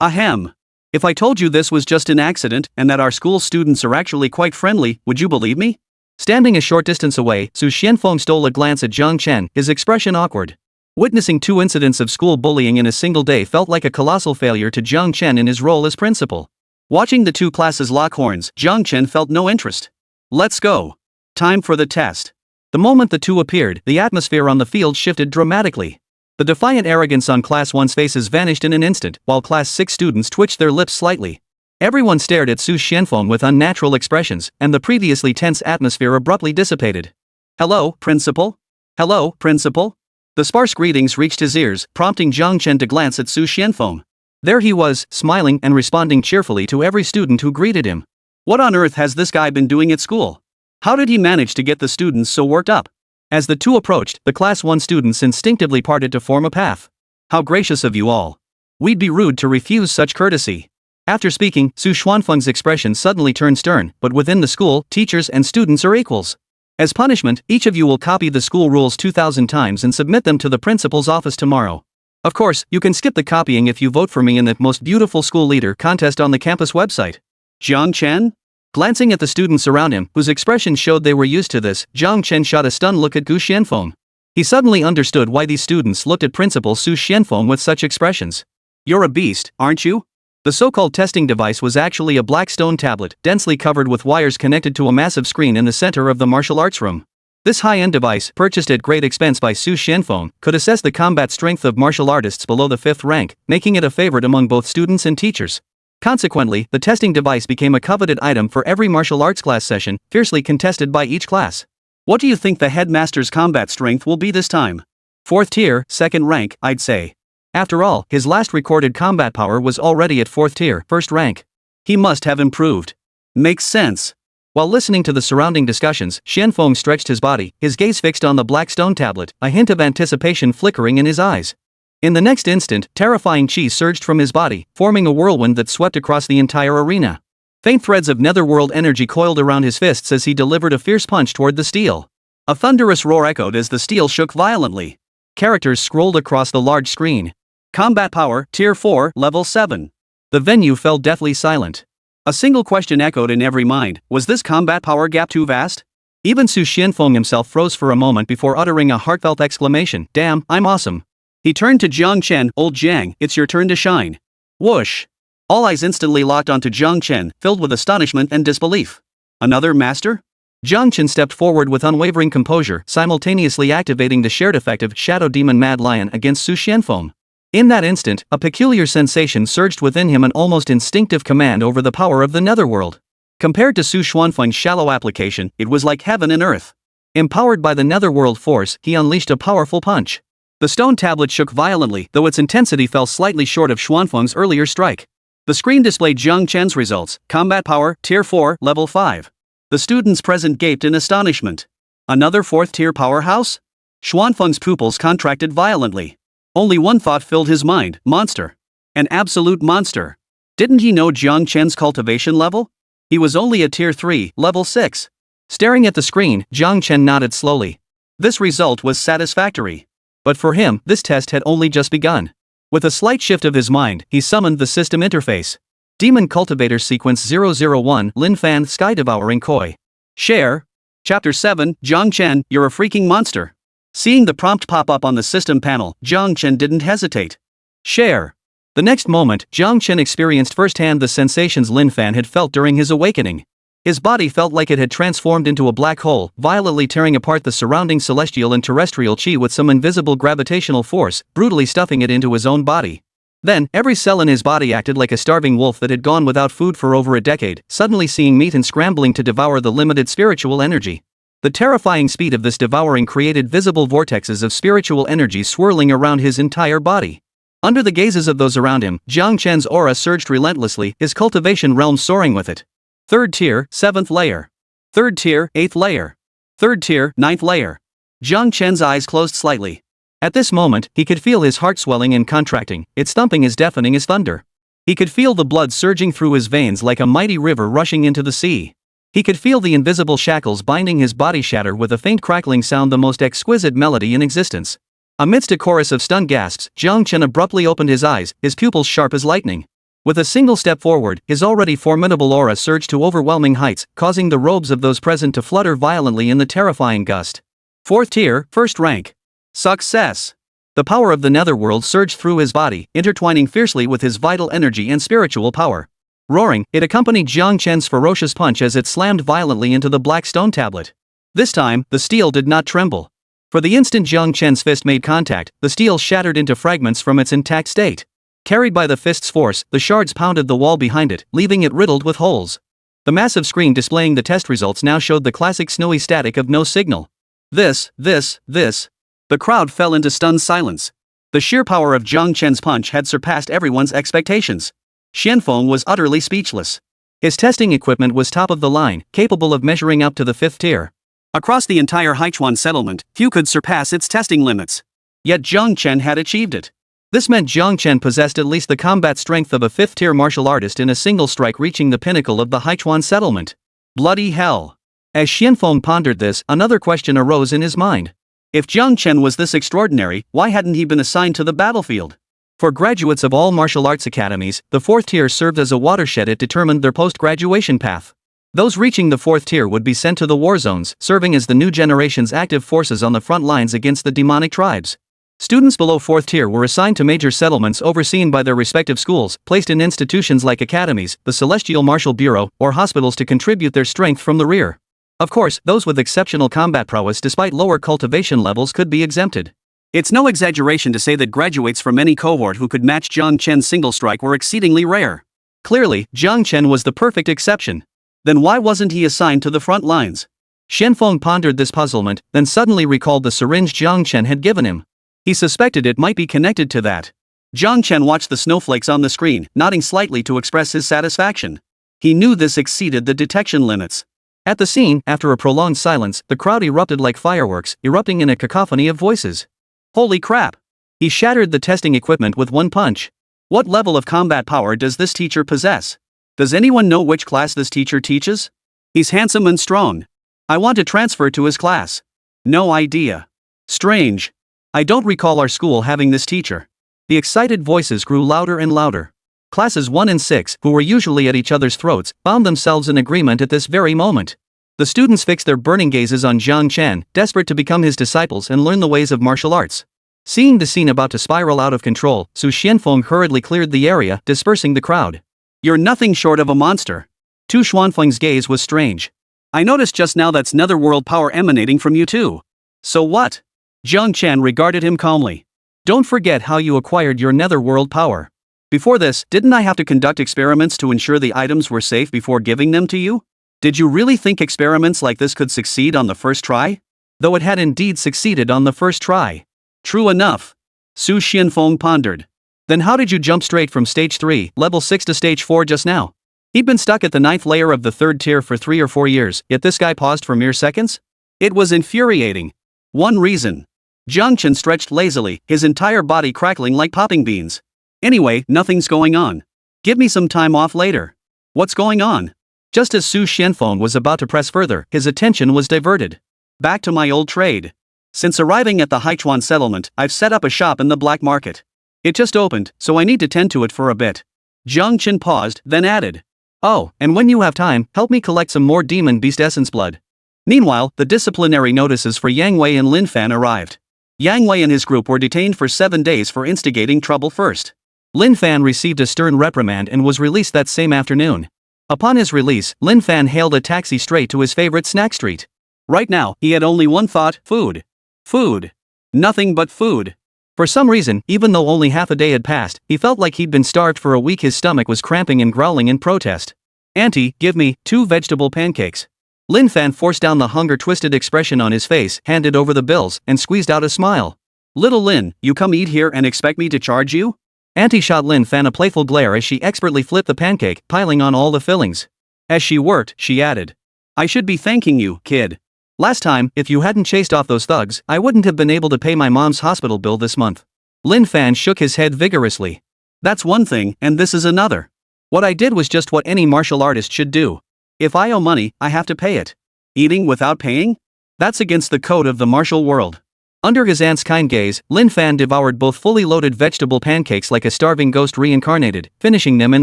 Ahem. If I told you this was just an accident, and that our school students are actually quite friendly, would you believe me? Standing a short distance away, Su Xianfeng stole a glance at Zhang Chen, his expression awkward. Witnessing 2 incidents of school bullying in a single day felt like a colossal failure to Zhang Chen in his role as principal. Watching the 2 classes lock horns, Zhang Chen felt no interest. Let's go. Time for the test. The moment the 2 appeared, the atmosphere on the field shifted dramatically. The defiant arrogance on Class 1's faces vanished in an instant, while Class 6 students twitched their lips slightly. Everyone stared at Su Xianfeng with unnatural expressions, and the previously tense atmosphere abruptly dissipated. Hello, Principal? Hello, Principal? The sparse greetings reached his ears, prompting Zhang Chen to glance at Su Xianfeng. There he was, smiling and responding cheerfully to every student who greeted him. What on earth has this guy been doing at school? How did he manage to get the students so worked up? As the 2 approached, the Class 1 students instinctively parted to form a path. How gracious of you all. We'd be rude to refuse such courtesy. After speaking, Su Xuanfeng's expression suddenly turned stern, but within the school, teachers and students are equals. As punishment, each of you will copy the school rules 2,000 times and submit them to the principal's office tomorrow. Of course, you can skip the copying if you vote for me in the most beautiful school leader contest on the campus website. Zhang Chen? Glancing at the students around him, whose expressions showed they were used to this, Zhang Chen shot a stunned look at Gu Xianfeng. He suddenly understood why these students looked at Principal Su Xianfeng with such expressions. You're a beast, aren't you? The so-called testing device was actually a black stone tablet, densely covered with wires connected to a massive screen in the center of the martial arts room. This high-end device, purchased at great expense by Su Xianfeng, could assess the combat strength of martial artists below the 5th rank, making it a favorite among both students and teachers. Consequently, the testing device became a coveted item for every martial arts class session, fiercely contested by each class. What do you think the headmaster's combat strength will be this time? 4th tier, 2nd rank, I'd say. After all, his last recorded combat power was already at 4th tier, 1st rank. He must have improved. Makes sense. While listening to the surrounding discussions, Xianfeng stretched his body, his gaze fixed on the black stone tablet, a hint of anticipation flickering in his eyes. In the next instant, terrifying chi surged from his body, forming a whirlwind that swept across the entire arena. Faint threads of netherworld energy coiled around his fists as he delivered a fierce punch toward the steel. A thunderous roar echoed as the steel shook violently. Characters scrolled across the large screen. Combat power, Tier 4, Level 7. The venue fell deathly silent. A single question echoed in every mind: was this combat power gap too vast? Even Su Xianfeng himself froze for a moment before uttering a heartfelt exclamation, "Damn, I'm awesome." He turned to Zhang Chen, "Old Zhang, it's your turn to shine." Whoosh! All eyes instantly locked onto Zhang Chen, filled with astonishment and disbelief. Another master? Zhang Chen stepped forward with unwavering composure, simultaneously activating the shared effect of Shadow Demon Mad Lion against Su Xianfeng. In that instant, a peculiar sensation surged within him, an almost instinctive command over the power of the netherworld. Compared to Su Xuanfeng's shallow application, it was like heaven and earth. Empowered by the netherworld force, he unleashed a powerful punch. The stone tablet shook violently, though its intensity fell slightly short of Xuanfeng's earlier strike. The screen displayed Zhang Chen's results: combat power, Tier 4, Level 5. The students present gaped in astonishment. Another 4th tier powerhouse? Xuanfeng's pupils contracted violently. Only one thought filled his mind: monster. An absolute monster. Didn't he know Zhang Chen's cultivation level? He was only a Tier 3, Level 6. Staring at the screen, Zhang Chen nodded slowly. This result was satisfactory. But for him, this test had only just begun. With a slight shift of his mind, he summoned the system interface. Demon Cultivators Sequence 001, Lin Fan, Sky-Devouring Koi. Share. Chapter 7, Zhang Chen, you're a freaking monster. Seeing the prompt pop up on the system panel, Zhang Chen didn't hesitate. Share. The next moment, Zhang Chen experienced firsthand the sensations Lin Fan had felt during his awakening. His body felt like it had transformed into a black hole, violently tearing apart the surrounding celestial and terrestrial chi with some invisible gravitational force, brutally stuffing it into his own body. Then, every cell in his body acted like a starving wolf that had gone without food for over a decade, suddenly seeing meat and scrambling to devour the limited spiritual energy. The terrifying speed of this devouring created visible vortexes of spiritual energy swirling around his entire body. Under the gazes of those around him, Zhang Chen's aura surged relentlessly, his cultivation realm soaring with it. 3rd tier, 7th layer. 3rd tier, 8th layer. 3rd tier, 9th layer. Zhang Chen's eyes closed slightly. At this moment, he could feel his heart swelling and contracting, its thumping as deafening as thunder. He could feel the blood surging through his veins like a mighty river rushing into the sea. He could feel the invisible shackles binding his body shatter with a faint crackling sound, the most exquisite melody in existence. Amidst a chorus of stunned gasps, Zhang Chen abruptly opened his eyes, his pupils sharp as lightning. With a single step forward, his already formidable aura surged to overwhelming heights, causing the robes of those present to flutter violently in the terrifying gust. 4th tier, 1st rank. Success! The power of the netherworld surged through his body, intertwining fiercely with his vital energy and spiritual power. Roaring, it accompanied Jiang Chen's ferocious punch as it slammed violently into the black stone tablet. This time, the steel did not tremble. For the instant Jiang Chen's fist made contact, the steel shattered into fragments from its intact state. Carried by the fist's force, the shards pounded the wall behind it, leaving it riddled with holes. The massive screen displaying the test results now showed the classic snowy static of no signal. This. The crowd fell into stunned silence. The sheer power of Jiang Chen's punch had surpassed everyone's expectations. Xianfeng was utterly speechless. His testing equipment was top of the line, capable of measuring up to the 5th tier. Across the entire Haichuan settlement, few could surpass its testing limits. Yet Jiang Chen had achieved it. This meant Jiang Chen possessed at least the combat strength of a 5th tier martial artist in a single strike, reaching the pinnacle of the Haichuan settlement. Bloody hell! As Xianfeng pondered this, another question arose in his mind. If Jiang Chen was this extraordinary, why hadn't he been assigned to the battlefield? For graduates of all martial arts academies, the 4th tier served as a watershed. It determined their post-graduation path. Those reaching the 4th tier would be sent to the war zones, serving as the new generation's active forces on the front lines against the demonic tribes. Students below 4th tier were assigned to major settlements overseen by their respective schools, placed in institutions like academies, the Celestial Martial Bureau, or hospitals to contribute their strength from the rear. Of course, those with exceptional combat prowess despite lower cultivation levels could be exempted. It's no exaggeration to say that graduates from any cohort who could match Jiang Chen's single strike were exceedingly rare. Clearly, Jiang Chen was the perfect exception. Then why wasn't he assigned to the front lines? Xianfeng pondered this puzzlement, then suddenly recalled the syringe Jiang Chen had given him. He suspected it might be connected to that. Jiang Chen watched the snowflakes on the screen, nodding slightly to express his satisfaction. He knew this exceeded the detection limits. At the scene, after a prolonged silence, the crowd erupted like fireworks, erupting in a cacophony of voices. Holy crap! He shattered the testing equipment with one punch. What level of combat power does this teacher possess? Does anyone know which class this teacher teaches? He's handsome and strong. I want to transfer to his class. No idea. Strange. I don't recall our school having this teacher. The excited voices grew louder and louder. Classes 1 and 6, who were usually at each other's throats, found themselves in agreement at this very moment. The students fixed their burning gazes on Jiang Chen, desperate to become his disciples and learn the ways of martial arts. Seeing the scene about to spiral out of control, Su Xianfeng hurriedly cleared the area, dispersing the crowd. You're nothing short of a monster. Tu Xuanfeng's gaze was strange. I noticed just now that's netherworld power emanating from you too. So what? Jiang Chen regarded him calmly. Don't forget how you acquired your netherworld power. Before this, didn't I have to conduct experiments to ensure the items were safe before giving them to you? Did you really think experiments like this could succeed on the first try? Though it had indeed succeeded on the first try. True enough. Su Xianfeng pondered. Then how did you jump straight from stage 3, level 6 to stage 4 just now? He'd been stuck at the 9th layer of the 3rd tier for 3 or 4 years, yet this guy paused for mere seconds? It was infuriating. One reason. Jiang Chen stretched lazily, his entire body crackling like popping beans. Anyway, nothing's going on. Give me some time off later. What's going on? Just as Su Xianfeng was about to press further, his attention was diverted. Back to my old trade. Since arriving at the Haichuan settlement, I've set up a shop in the black market. It just opened, so I need to tend to it for a bit. Jiang Chen paused, then added. Oh, and when you have time, help me collect some more demon beast essence blood. Meanwhile, the disciplinary notices for Yang Wei and Lin Fan arrived. Yang Wei and his group were detained for 7 days for instigating trouble first. Lin Fan received a stern reprimand and was released that same afternoon. Upon his release, Lin Fan hailed a taxi straight to his favorite snack street. Right now, he had only one thought: food. Food. Nothing but food. For some reason, even though only half a day had passed, he felt like he'd been starved for a week. His stomach was cramping and growling in protest. Auntie, give me 2 vegetable pancakes. Lin Fan forced down the hunger-twisted expression on his face, handed over the bills, and squeezed out a smile. Little Lin, you come eat here and expect me to charge you? Auntie shot Lin Fan a playful glare as she expertly flipped the pancake, piling on all the fillings. As she worked, she added. I should be thanking you, kid. Last time, if you hadn't chased off those thugs, I wouldn't have been able to pay my mom's hospital bill this month. Lin Fan shook his head vigorously. That's one thing, and this is another. What I did was just what any martial artist should do. If I owe money, I have to pay it. Eating without paying? That's against the code of the martial world. Under his aunt's kind gaze, Lin Fan devoured both fully loaded vegetable pancakes like a starving ghost reincarnated, finishing them in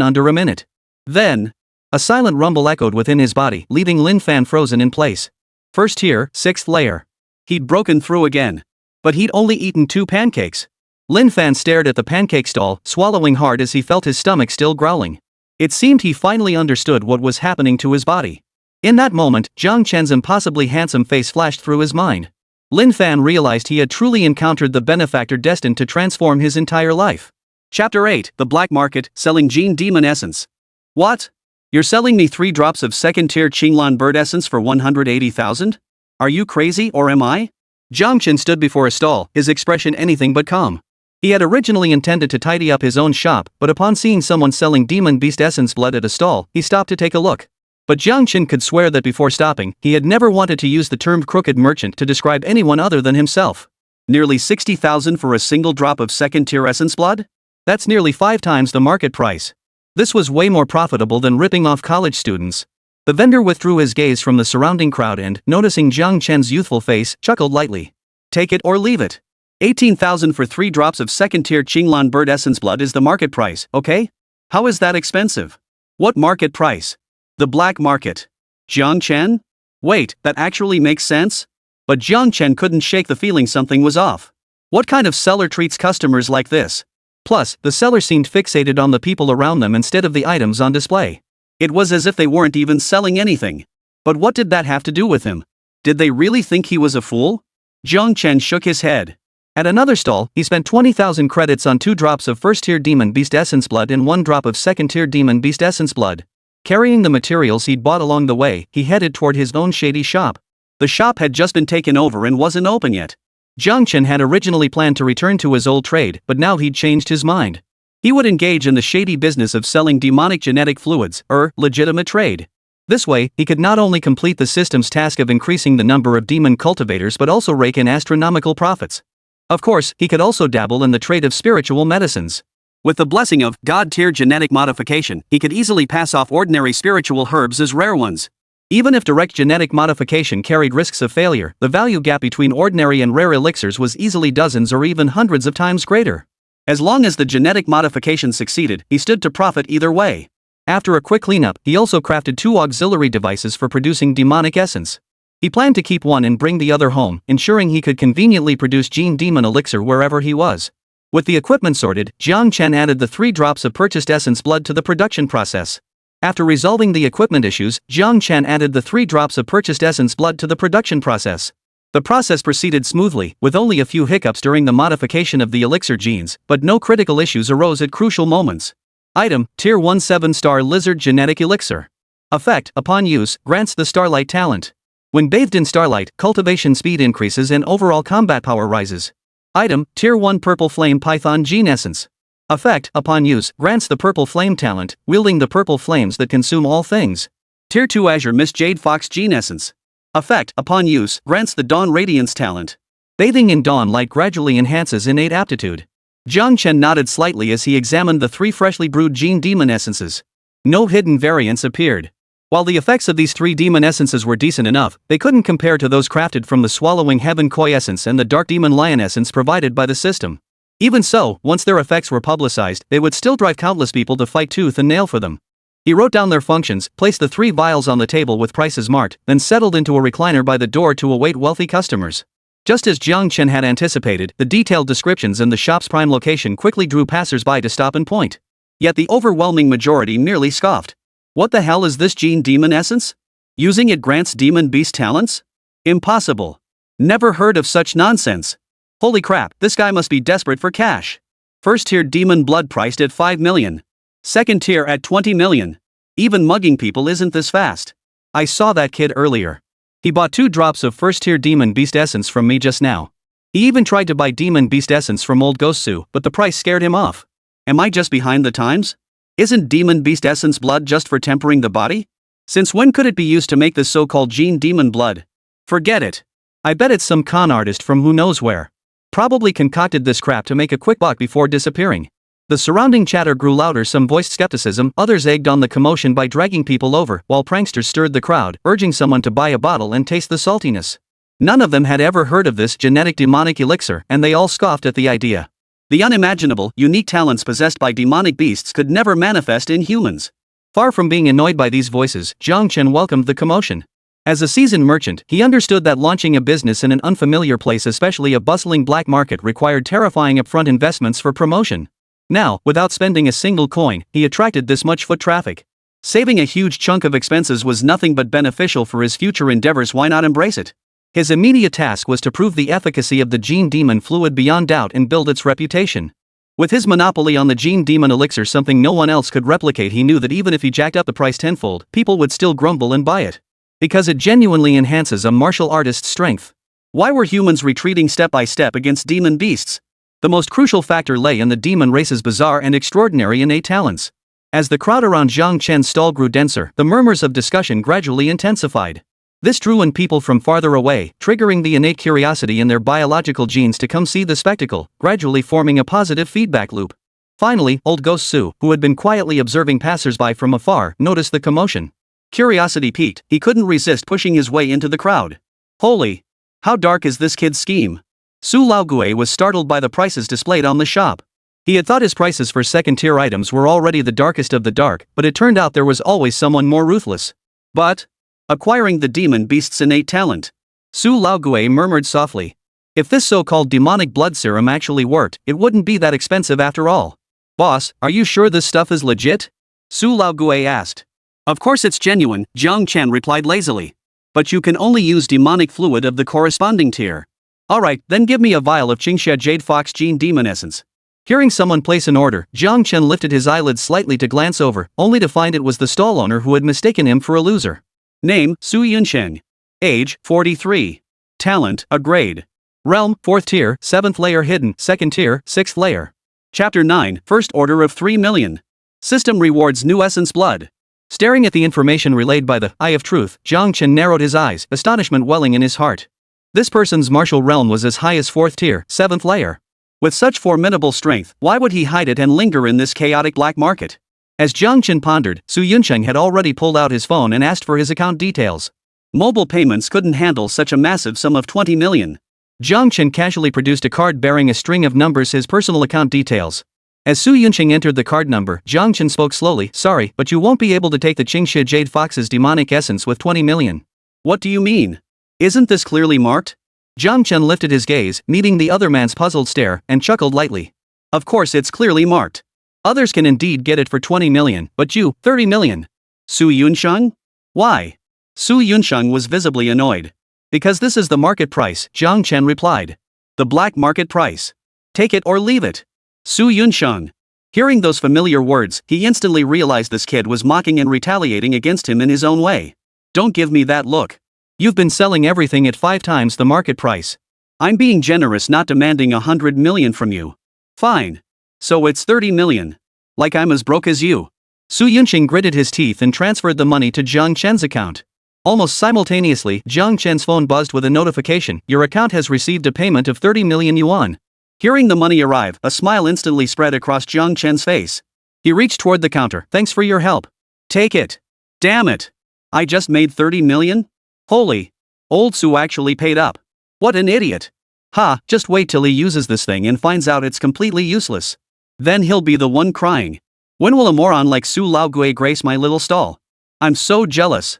under a minute. Then, a silent rumble echoed within his body, leaving Lin Fan frozen in place. First tier, 6th layer. He'd broken through again. But he'd only eaten 2 pancakes. Lin Fan stared at the pancake stall, swallowing hard as he felt his stomach still growling. It seemed he finally understood what was happening to his body. In that moment, Jiang Chen's impossibly handsome face flashed through his mind. Lin Fan realized he had truly encountered the benefactor destined to transform his entire life. Chapter 8, The Black Market, Selling Gene Demon Essence. What? You're selling me 3 drops of second-tier Qinglan bird essence for 180,000? Are you crazy or am I? Jiang Chen stood before a stall, his expression anything but calm. He had originally intended to tidy up his own shop, but upon seeing someone selling demon beast essence blood at a stall, he stopped to take a look. But Jiang Chen could swear that before stopping, he had never wanted to use the term crooked merchant to describe anyone other than himself. Nearly 60,000 for a single drop of second-tier essence blood? That's nearly 5 times the market price. This was way more profitable than ripping off college students. The vendor withdrew his gaze from the surrounding crowd and, noticing Jiang Chen's youthful face, chuckled lightly. Take it or leave it. 18,000 for 3 drops of second-tier Qinglan bird essence blood is the market price, okay? How is that expensive? What market price? The black market. Jiang Chen? Wait, that actually makes sense? But Jiang Chen couldn't shake the feeling something was off. What kind of seller treats customers like this? Plus, the seller seemed fixated on the people around them instead of the items on display. It was as if they weren't even selling anything. But what did that have to do with him? Did they really think he was a fool? Jiang Chen shook his head. At another stall, he spent 20,000 credits on 2 drops of first-tier demon beast essence blood and 1 drop of second-tier demon beast essence blood. Carrying the materials he'd bought along the way, he headed toward his own shady shop. The shop had just been taken over and wasn't open yet. Jiang Chen had originally planned to return to his old trade, but now he'd changed his mind. He would engage in the shady business of selling demonic genetic fluids, legitimate trade. This way, he could not only complete the system's task of increasing the number of demon cultivators but also rake in astronomical profits. Of course, he could also dabble in the trade of spiritual medicines. With the blessing of God-tier genetic modification, he could easily pass off ordinary spiritual herbs as rare ones. Even if direct genetic modification carried risks of failure, the value gap between ordinary and rare elixirs was easily dozens or even hundreds of times greater. As long as the genetic modification succeeded, he stood to profit either way. After a quick cleanup, he also crafted 2 auxiliary devices for producing demonic essence. He planned to keep one and bring the other home, ensuring he could conveniently produce Gene Demon Elixir wherever he was. With the equipment sorted, Jiang Chen added the 3 drops of purchased essence blood to the production process. After resolving the equipment issues, Jiang Chen added the 3 drops of purchased essence blood to the production process. The process proceeded smoothly, with only a few hiccups during the modification of the elixir genes, but no critical issues arose at crucial moments. Item, Tier 1 7-star Lizard Genetic Elixir. Effect, upon use, grants the Starlight talent. When bathed in starlight, cultivation speed increases and overall combat power rises. Item, Tier 1 Purple Flame Python Gene Essence. Effect, upon use, grants the Purple Flame talent, wielding the purple flames that consume all things. Tier 2 Azure Miss Jade Fox Gene Essence. Effect, upon use, grants the Dawn Radiance talent. Bathing in dawn light gradually enhances innate aptitude. Jiang Chen nodded slightly as he examined the 3 freshly brewed Gene Demon Essences. No hidden variants appeared. While the effects of these 3 demon essences were decent enough, they couldn't compare to those crafted from the Swallowing Heaven Koi essence and the Dark Demon Lion essence provided by the system. Even so, once their effects were publicized, they would still drive countless people to fight tooth and nail for them. He wrote down their functions, placed the 3 vials on the table with prices marked, then settled into a recliner by the door to await wealthy customers. Just as Jiang Chen had anticipated, the detailed descriptions and the shop's prime location quickly drew passers-by to stop and point. Yet the overwhelming majority merely scoffed. What the hell is this Gene Demon Essence? Using it grants demon beast talents? Impossible. Never heard of such nonsense. Holy crap, this guy must be desperate for cash. First tier demon blood priced at 5 million. Second tier at 20 million. Even mugging people isn't this fast. I saw that kid earlier. He bought 2 drops of first tier demon beast essence from me just now. He even tried to buy demon beast essence from old Ghost-Su, but the price scared him off. Am I just behind the times? Isn't demon beast essence blood just for tempering the body? Since when could it be used to make this so-called Gene Demon blood? Forget it. I bet it's some con artist from who knows where. Probably concocted this crap to make a quick buck before disappearing. The surrounding chatter grew louder, some voiced skepticism, others egged on the commotion by dragging people over, while pranksters stirred the crowd, urging someone to buy a bottle and taste the saltiness. None of them had ever heard of this genetic demonic elixir, and they all scoffed at the idea. The unimaginable, unique talents possessed by demonic beasts could never manifest in humans. Far from being annoyed by these voices, Jiang Chen welcomed the commotion. As a seasoned merchant, he understood that launching a business in an unfamiliar place, especially a bustling black market, required terrifying upfront investments for promotion. Now, without spending a single coin, he attracted this much foot traffic. Saving a huge chunk of expenses was nothing but beneficial for his future endeavors. Why not embrace it? His immediate task was to prove the efficacy of the Gene Demon fluid beyond doubt and build its reputation. With his monopoly on the Gene Demon elixir, something no one else could replicate, he knew that even if he jacked up the price tenfold, people would still grumble and buy it. Because it genuinely enhances a martial artist's strength. Why were humans retreating step by step against demon beasts? The most crucial factor lay in the demon race's bizarre and extraordinary innate talents. As the crowd around Jiang Chen's stall grew denser, the murmurs of discussion gradually intensified. This drew in people from farther away, triggering the innate curiosity in their biological genes to come see the spectacle, gradually forming a positive feedback loop. Finally, old Ghost Su, who had been quietly observing passers-by from afar, noticed the commotion. Curiosity piqued, he couldn't resist pushing his way into the crowd. Holy! How dark is this kid's scheme? Su Laogue was startled by the prices displayed on the shop. He had thought his prices for second-tier items were already the darkest of the dark, but it turned out there was always someone more ruthless. But acquiring the demon beast's innate talent. Su Laogue murmured softly. If this so-called demonic blood serum actually worked, it wouldn't be that expensive after all. Boss, are you sure this stuff is legit? Su Laogue asked. Of course it's genuine, Jiang Chen replied lazily. But you can only use demonic fluid of the corresponding tier. Alright, then give me a vial of Qingxia Jade Fox Gene Demon Essence. Hearing someone place an order, Jiang Chen lifted his eyelids slightly to glance over, only to find it was the stall owner who had mistaken him for a loser. Name, Su Yunsheng. Age, 43. Talent, a grade. Realm, 4th tier, 7th layer hidden, 2nd tier, 6th layer. Chapter 9, First Order of 3 million. System rewards new essence blood. Staring at the information relayed by the Eye of Truth, Jiang Chen narrowed his eyes, astonishment welling in his heart. This person's martial realm was as high as 4th tier, 7th layer. With such formidable strength, why would he hide it and linger in this chaotic black market? As Jiang Chen pondered, Su Yunsheng had already pulled out his phone and asked for his account details. Mobile payments couldn't handle such a massive sum of 20 million. Jiang Chen casually produced a card bearing a string of numbers, his personal account details. As Su Yunsheng entered the card number, Jiang Chen spoke slowly. Sorry, but you won't be able to take the Qingxia Jade Fox's demonic essence with 20 million. What do you mean? Isn't this clearly marked? Jiang Chen lifted his gaze, meeting the other man's puzzled stare, and chuckled lightly. Of course it's clearly marked. Others can indeed get it for 20 million, but you, 30 million. Su Yunsheng? Why? Su Yunsheng was visibly annoyed. Because this is the market price, Jiang Chen replied. The black market price. Take it or leave it. Su Yunsheng. Hearing those familiar words, he instantly realized this kid was mocking and retaliating against him in his own way. Don't give me that look. You've been selling everything at 5 times the market price. I'm being generous, not demanding 100 million from you. Fine. So it's 30 million. Like I'm as broke as you. Su Yunsheng gritted his teeth and transferred the money to Jiang Chen's account. Almost simultaneously, Jiang Chen's phone buzzed with a notification. Your account has received a payment of 30 million yuan. Hearing the money arrive, a smile instantly spread across Jiang Chen's face. He reached toward the counter. Thanks for your help. Take it. Damn it. I just made 30 million? Holy. Old Su actually paid up. What an idiot. Ha, just wait till he uses this thing and finds out it's completely useless. Then he'll be the one crying. When will a moron like Su Laogue grace my little stall? I'm so jealous.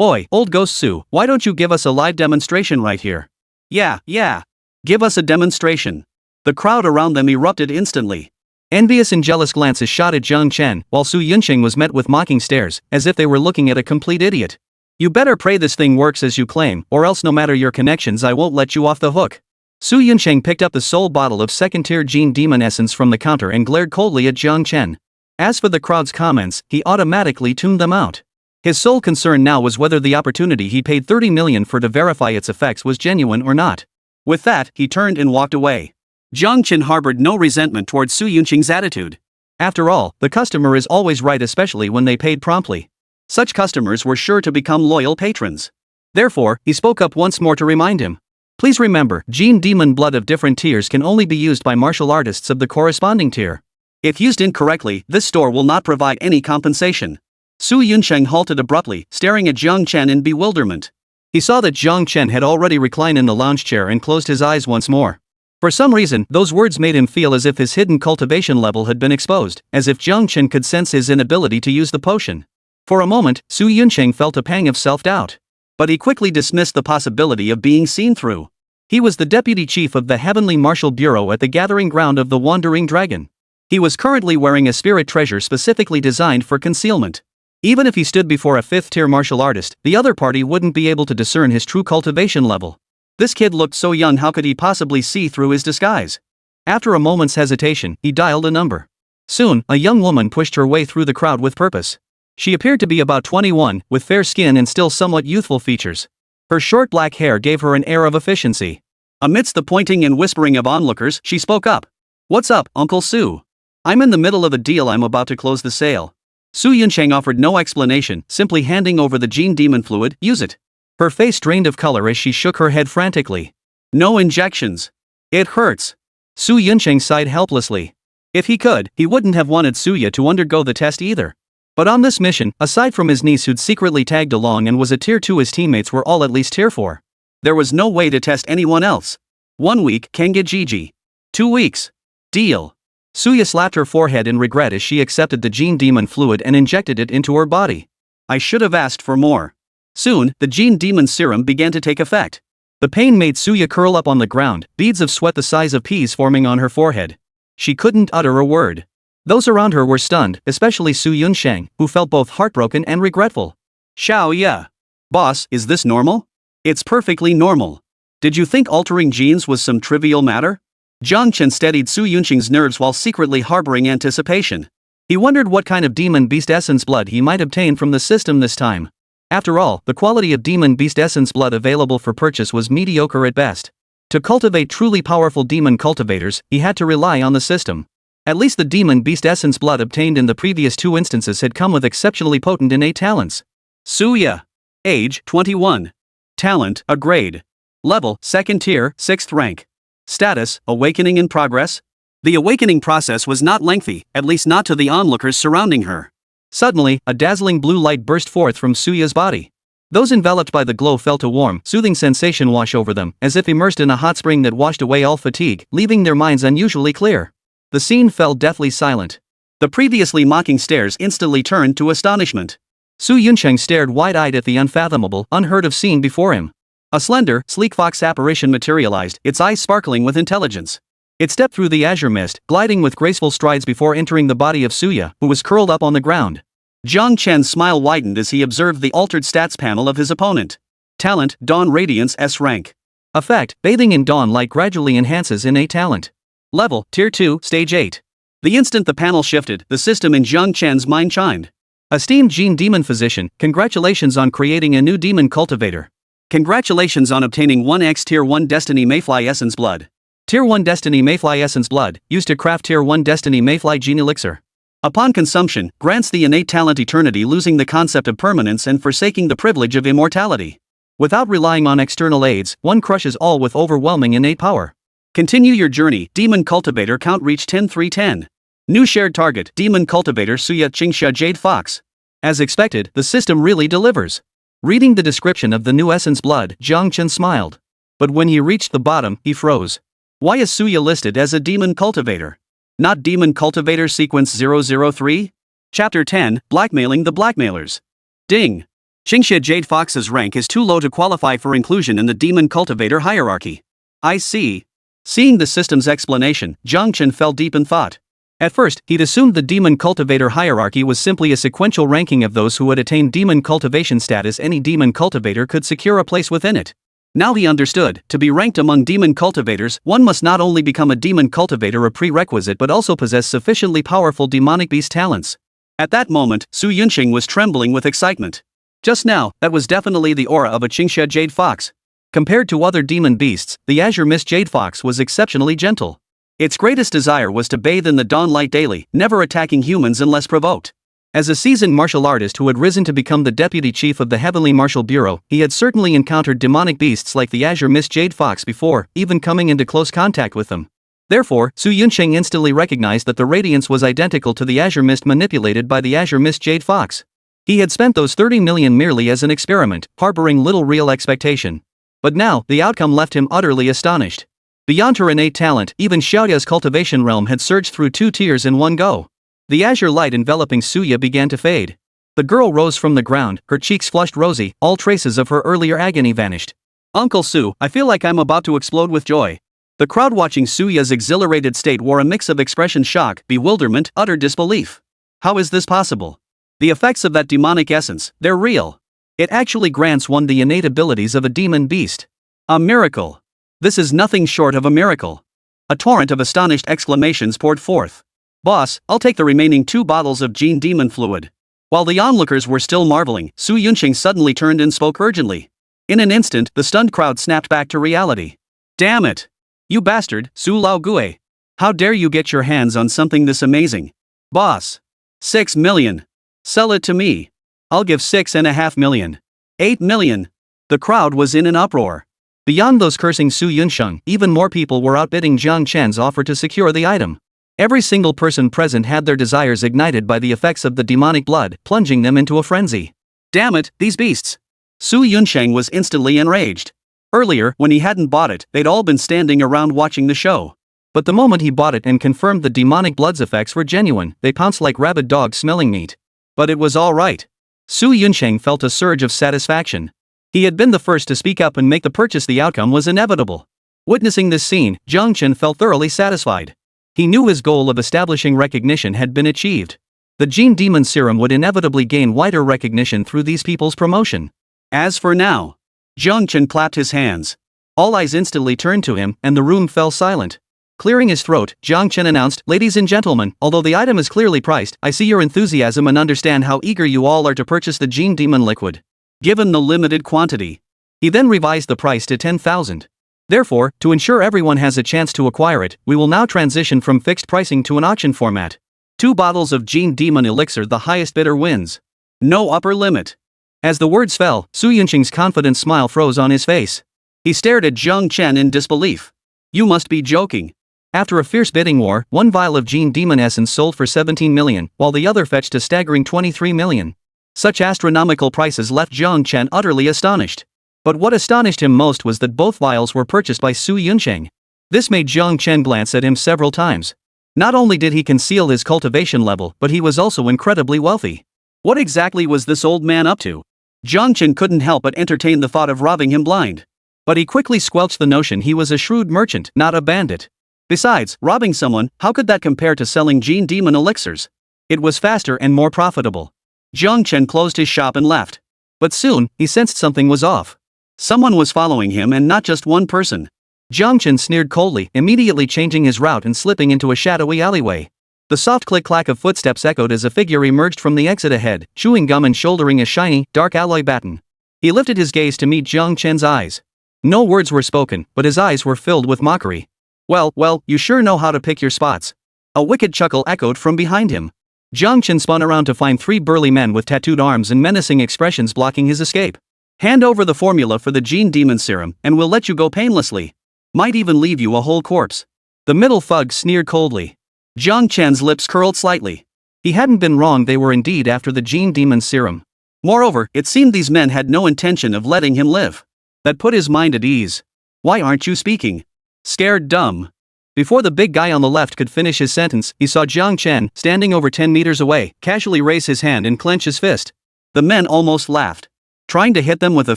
Oi, old Ghost Su, why don't you give us a live demonstration right here? Yeah. Give us a demonstration. The crowd around them erupted instantly. Envious and jealous glances shot at Jiang Chen, while Su Yunsheng was met with mocking stares, as if they were looking at a complete idiot. You better pray this thing works as you claim, or else no matter your connections I won't let you off the hook. Su Yunsheng picked up the sole bottle of second-tier Gene Demon Essence from the counter and glared coldly at Jiang Chen. As for the crowd's comments, he automatically tuned them out. His sole concern now was whether the opportunity he paid 30 million for to verify its effects was genuine or not. With that, he turned and walked away. Jiang Chen harbored no resentment towards Su Yunsheng's attitude. After all, the customer is always right, especially when they paid promptly. Such customers were sure to become loyal patrons. Therefore, he spoke up once more to remind him. Please remember, Gene Demon blood of different tiers can only be used by martial artists of the corresponding tier. If used incorrectly, this store will not provide any compensation. Su Yunsheng halted abruptly, staring at Jiang Chen in bewilderment. He saw that Jiang Chen had already reclined in the lounge chair and closed his eyes once more. For some reason, those words made him feel as if his hidden cultivation level had been exposed, as if Jiang Chen could sense his inability to use the potion. For a moment, Su Yuncheng felt a pang of self-doubt. But he quickly dismissed the possibility of being seen through. He was the deputy chief of the Heavenly Martial Bureau at the gathering ground of the Wandering Dragon. He was currently wearing a spirit treasure specifically designed for concealment. Even if he stood before a fifth-tier martial artist, the other party wouldn't be able to discern his true cultivation level. This kid looked so young, how could he possibly see through his disguise? After a moment's hesitation, he dialed a number. Soon, a young woman pushed her way through the crowd with purpose. She appeared to be about 21, with fair skin and still somewhat youthful features. Her short black hair gave her an air of efficiency. Amidst the pointing and whispering of onlookers, she spoke up. "What's up, Uncle Su? I'm in the middle of a deal, I'm about to close the sale." Su Yuncheng offered no explanation, simply handing over the gene demon fluid. "Use it." Her face drained of color as she shook her head frantically. "No injections. It hurts." Su Yuncheng sighed helplessly. If he could, he wouldn't have wanted Suya to undergo the test either. But on this mission, aside from his niece who'd secretly tagged along and was a tier 2, his teammates were all at least tier 4. There was no way to test anyone else. 1 week, Kenge Gigi. 2 weeks. Deal. Suya slapped her forehead in regret as she accepted the gene demon fluid and injected it into her body. I should have asked for more. Soon, the gene demon serum began to take effect. The pain made Suya curl up on the ground, beads of sweat the size of peas forming on her forehead. She couldn't utter a word. Those around her were stunned, especially Su Yuncheng, who felt both heartbroken and regretful. "Xiao Ye. Boss, is this normal?" "It's perfectly normal. Did you think altering genes was some trivial matter?" Jiang Chen steadied Su Yuncheng's nerves while secretly harboring anticipation. He wondered what kind of demon beast essence blood he might obtain from the system this time. After all, the quality of demon beast essence blood available for purchase was mediocre at best. To cultivate truly powerful demon cultivators, he had to rely on the system. At least the demon beast essence blood obtained in the previous 2 instances had come with exceptionally potent innate talents. Suya. Age, 21. Talent, a grade. Level, 2nd tier, 6th rank. Status, awakening in progress. The awakening process was not lengthy, at least not to the onlookers surrounding her. Suddenly, a dazzling blue light burst forth from Suya's body. Those enveloped by the glow felt a warm, soothing sensation wash over them, as if immersed in a hot spring that washed away all fatigue, leaving their minds unusually clear. The scene fell deathly silent. The previously mocking stares instantly turned to astonishment. Su Yuncheng stared wide-eyed at the unfathomable, unheard-of scene before him. A slender, sleek fox apparition materialized, its eyes sparkling with intelligence. It stepped through the azure mist, gliding with graceful strides before entering the body of Suya, who was curled up on the ground. Jiang Chen's smile widened as he observed the altered stats panel of his opponent. Talent, Dawn Radiance S-rank. Effect, bathing in dawn light gradually enhances innate talent. Level, Tier 2, Stage 8. The instant the panel shifted, the system in Jiang Chen's mind chimed. Esteemed Gene Demon Physician, congratulations on creating a new demon cultivator. Congratulations on obtaining 1x Tier 1 Destiny Mayfly Essence Blood. Tier 1 Destiny Mayfly Essence Blood, used to craft Tier 1 Destiny Mayfly Gene Elixir. Upon consumption, grants the innate talent eternity, losing the concept of permanence and forsaking the privilege of immortality. Without relying on external aids, one crushes all with overwhelming innate power. Continue your journey, Demon Cultivator count reached 10,310. New shared target, Demon Cultivator Suya Qingsha Jade Fox. As expected, the system really delivers. Reading the description of the new essence blood, Jiang Chen smiled. But when he reached the bottom, he froze. Why is Suya listed as a Demon Cultivator? Not Demon Cultivator Sequence 003? Chapter 10, Blackmailing the Blackmailers. Ding! Qingsha Jade Fox's rank is too low to qualify for inclusion in the Demon Cultivator hierarchy. I see. Seeing the system's explanation, Jiang Chen fell deep in thought. At first, he'd assumed the Demon Cultivator hierarchy was simply a sequential ranking of those who had attained Demon Cultivation status. Any Demon Cultivator could secure a place within it. Now he understood, to be ranked among Demon Cultivators, one must not only become a Demon Cultivator a prerequisite but also possess sufficiently powerful demonic beast talents. At that moment, Su Yunqing was trembling with excitement. Just now, that was definitely the aura of a Qingsha Jade Fox. Compared to other demon beasts, the Azure Mist Jade Fox was exceptionally gentle. Its greatest desire was to bathe in the dawn light daily, never attacking humans unless provoked. As a seasoned martial artist who had risen to become the deputy chief of the Heavenly Martial Bureau, he had certainly encountered demonic beasts like the Azure Mist Jade Fox before, even coming into close contact with them. Therefore, Su Yunqing instantly recognized that the radiance was identical to the Azure Mist manipulated by the Azure Mist Jade Fox. He had spent those 30 million merely as an experiment, harboring little real expectation. But now, the outcome left him utterly astonished. Beyond her innate talent, even Xiaoya's cultivation realm had surged through 2 tiers in one go. The azure light enveloping Suya began to fade. The girl rose from the ground, her cheeks flushed rosy, all traces of her earlier agony vanished. Uncle Su, I feel like I'm about to explode with joy. The crowd watching Suya's exhilarated state wore a mix of expression: shock, bewilderment, utter disbelief. How is this possible? The effects of that demonic essence, they're real. It actually grants one the innate abilities of a demon beast. A miracle. This is nothing short of a miracle. A torrent of astonished exclamations poured forth. Boss, I'll take the remaining 2 bottles of gene demon fluid. While the onlookers were still marveling, Su Yunqing suddenly turned and spoke urgently. In an instant, the stunned crowd snapped back to reality. Damn it! You bastard, Su Lao Gue! How dare you get your hands on something this amazing? Boss! 6 million! Sell it to me! I'll give 6.5 million. 8 million! The crowd was in an uproar. Beyond those cursing Su Yunsheng, even more people were outbidding Jiang Chen's offer to secure the item. Every single person present had their desires ignited by the effects of the demonic blood, plunging them into a frenzy. Damn it, these beasts! Su Yunsheng was instantly enraged. Earlier, when he hadn't bought it, they'd all been standing around watching the show. But the moment he bought it and confirmed the demonic blood's effects were genuine, they pounced like rabid dogs smelling meat. But it was all right. Su Yunsheng felt a surge of satisfaction. He had been the first to speak up and make the purchase. The outcome was inevitable. Witnessing this scene, Jiang Chen felt thoroughly satisfied. He knew his goal of establishing recognition had been achieved. The Gene Demon Serum would inevitably gain wider recognition through these people's promotion. As for now, Jiang Chen clapped his hands. All eyes instantly turned to him, and the room fell silent. Clearing his throat, Jiang Chen announced, "Ladies and gentlemen, although the item is clearly priced, I see your enthusiasm and understand how eager you all are to purchase the Gene Demon liquid. Given the limited quantity." He then revised the price to 10,000. Therefore, to ensure everyone has a chance to acquire it, we will now transition from fixed pricing to an auction format. 2 bottles of Gene Demon Elixir, the highest bidder wins. No upper limit. As the words fell, Su Yunqing's confident smile froze on his face. He stared at Jiang Chen in disbelief. You must be joking. After a fierce bidding war, 1 vial of Gene Demon Essence sold for 17 million, while the other fetched a staggering 23 million. Such astronomical prices left Jiang Chen utterly astonished. But what astonished him most was that both vials were purchased by Su Yunsheng. This made Jiang Chen glance at him several times. Not only did he conceal his cultivation level, but he was also incredibly wealthy. What exactly was this old man up to? Jiang Chen couldn't help but entertain the thought of robbing him blind. But he quickly squelched the notion he was a shrewd merchant, not a bandit. Besides, robbing someone, how could that compare to selling Gene Demon Elixirs? It was faster and more profitable. Jiang Chen closed his shop and left. But soon, he sensed something was off. Someone was following him, and not just one person. Jiang Chen sneered coldly, immediately changing his route and slipping into a shadowy alleyway. The soft click-clack of footsteps echoed as a figure emerged from the exit ahead, chewing gum and shouldering a shiny, dark alloy baton. He lifted his gaze to meet Jiang Chen's eyes. No words were spoken, but his eyes were filled with mockery. Well, you sure know how to pick your spots." A wicked chuckle echoed from behind him. Jiang Chen spun around to find 3 burly men with tattooed arms and menacing expressions blocking his escape. "Hand over the formula for the Gene Demon Serum, and we'll let you go painlessly. Might even leave you a whole corpse." The middle thug sneered coldly. Jiang Chen's lips curled slightly. He hadn't been wrong, they were indeed after the Gene Demon Serum. Moreover, it seemed these men had no intention of letting him live. That put his mind at ease. "Why aren't you speaking? Scared dumb?" Before the big guy on the left could finish his sentence, he saw Jiang Chen, standing over 10 meters away, casually raise his hand and clench his fist. The men almost laughed. Trying to hit them with a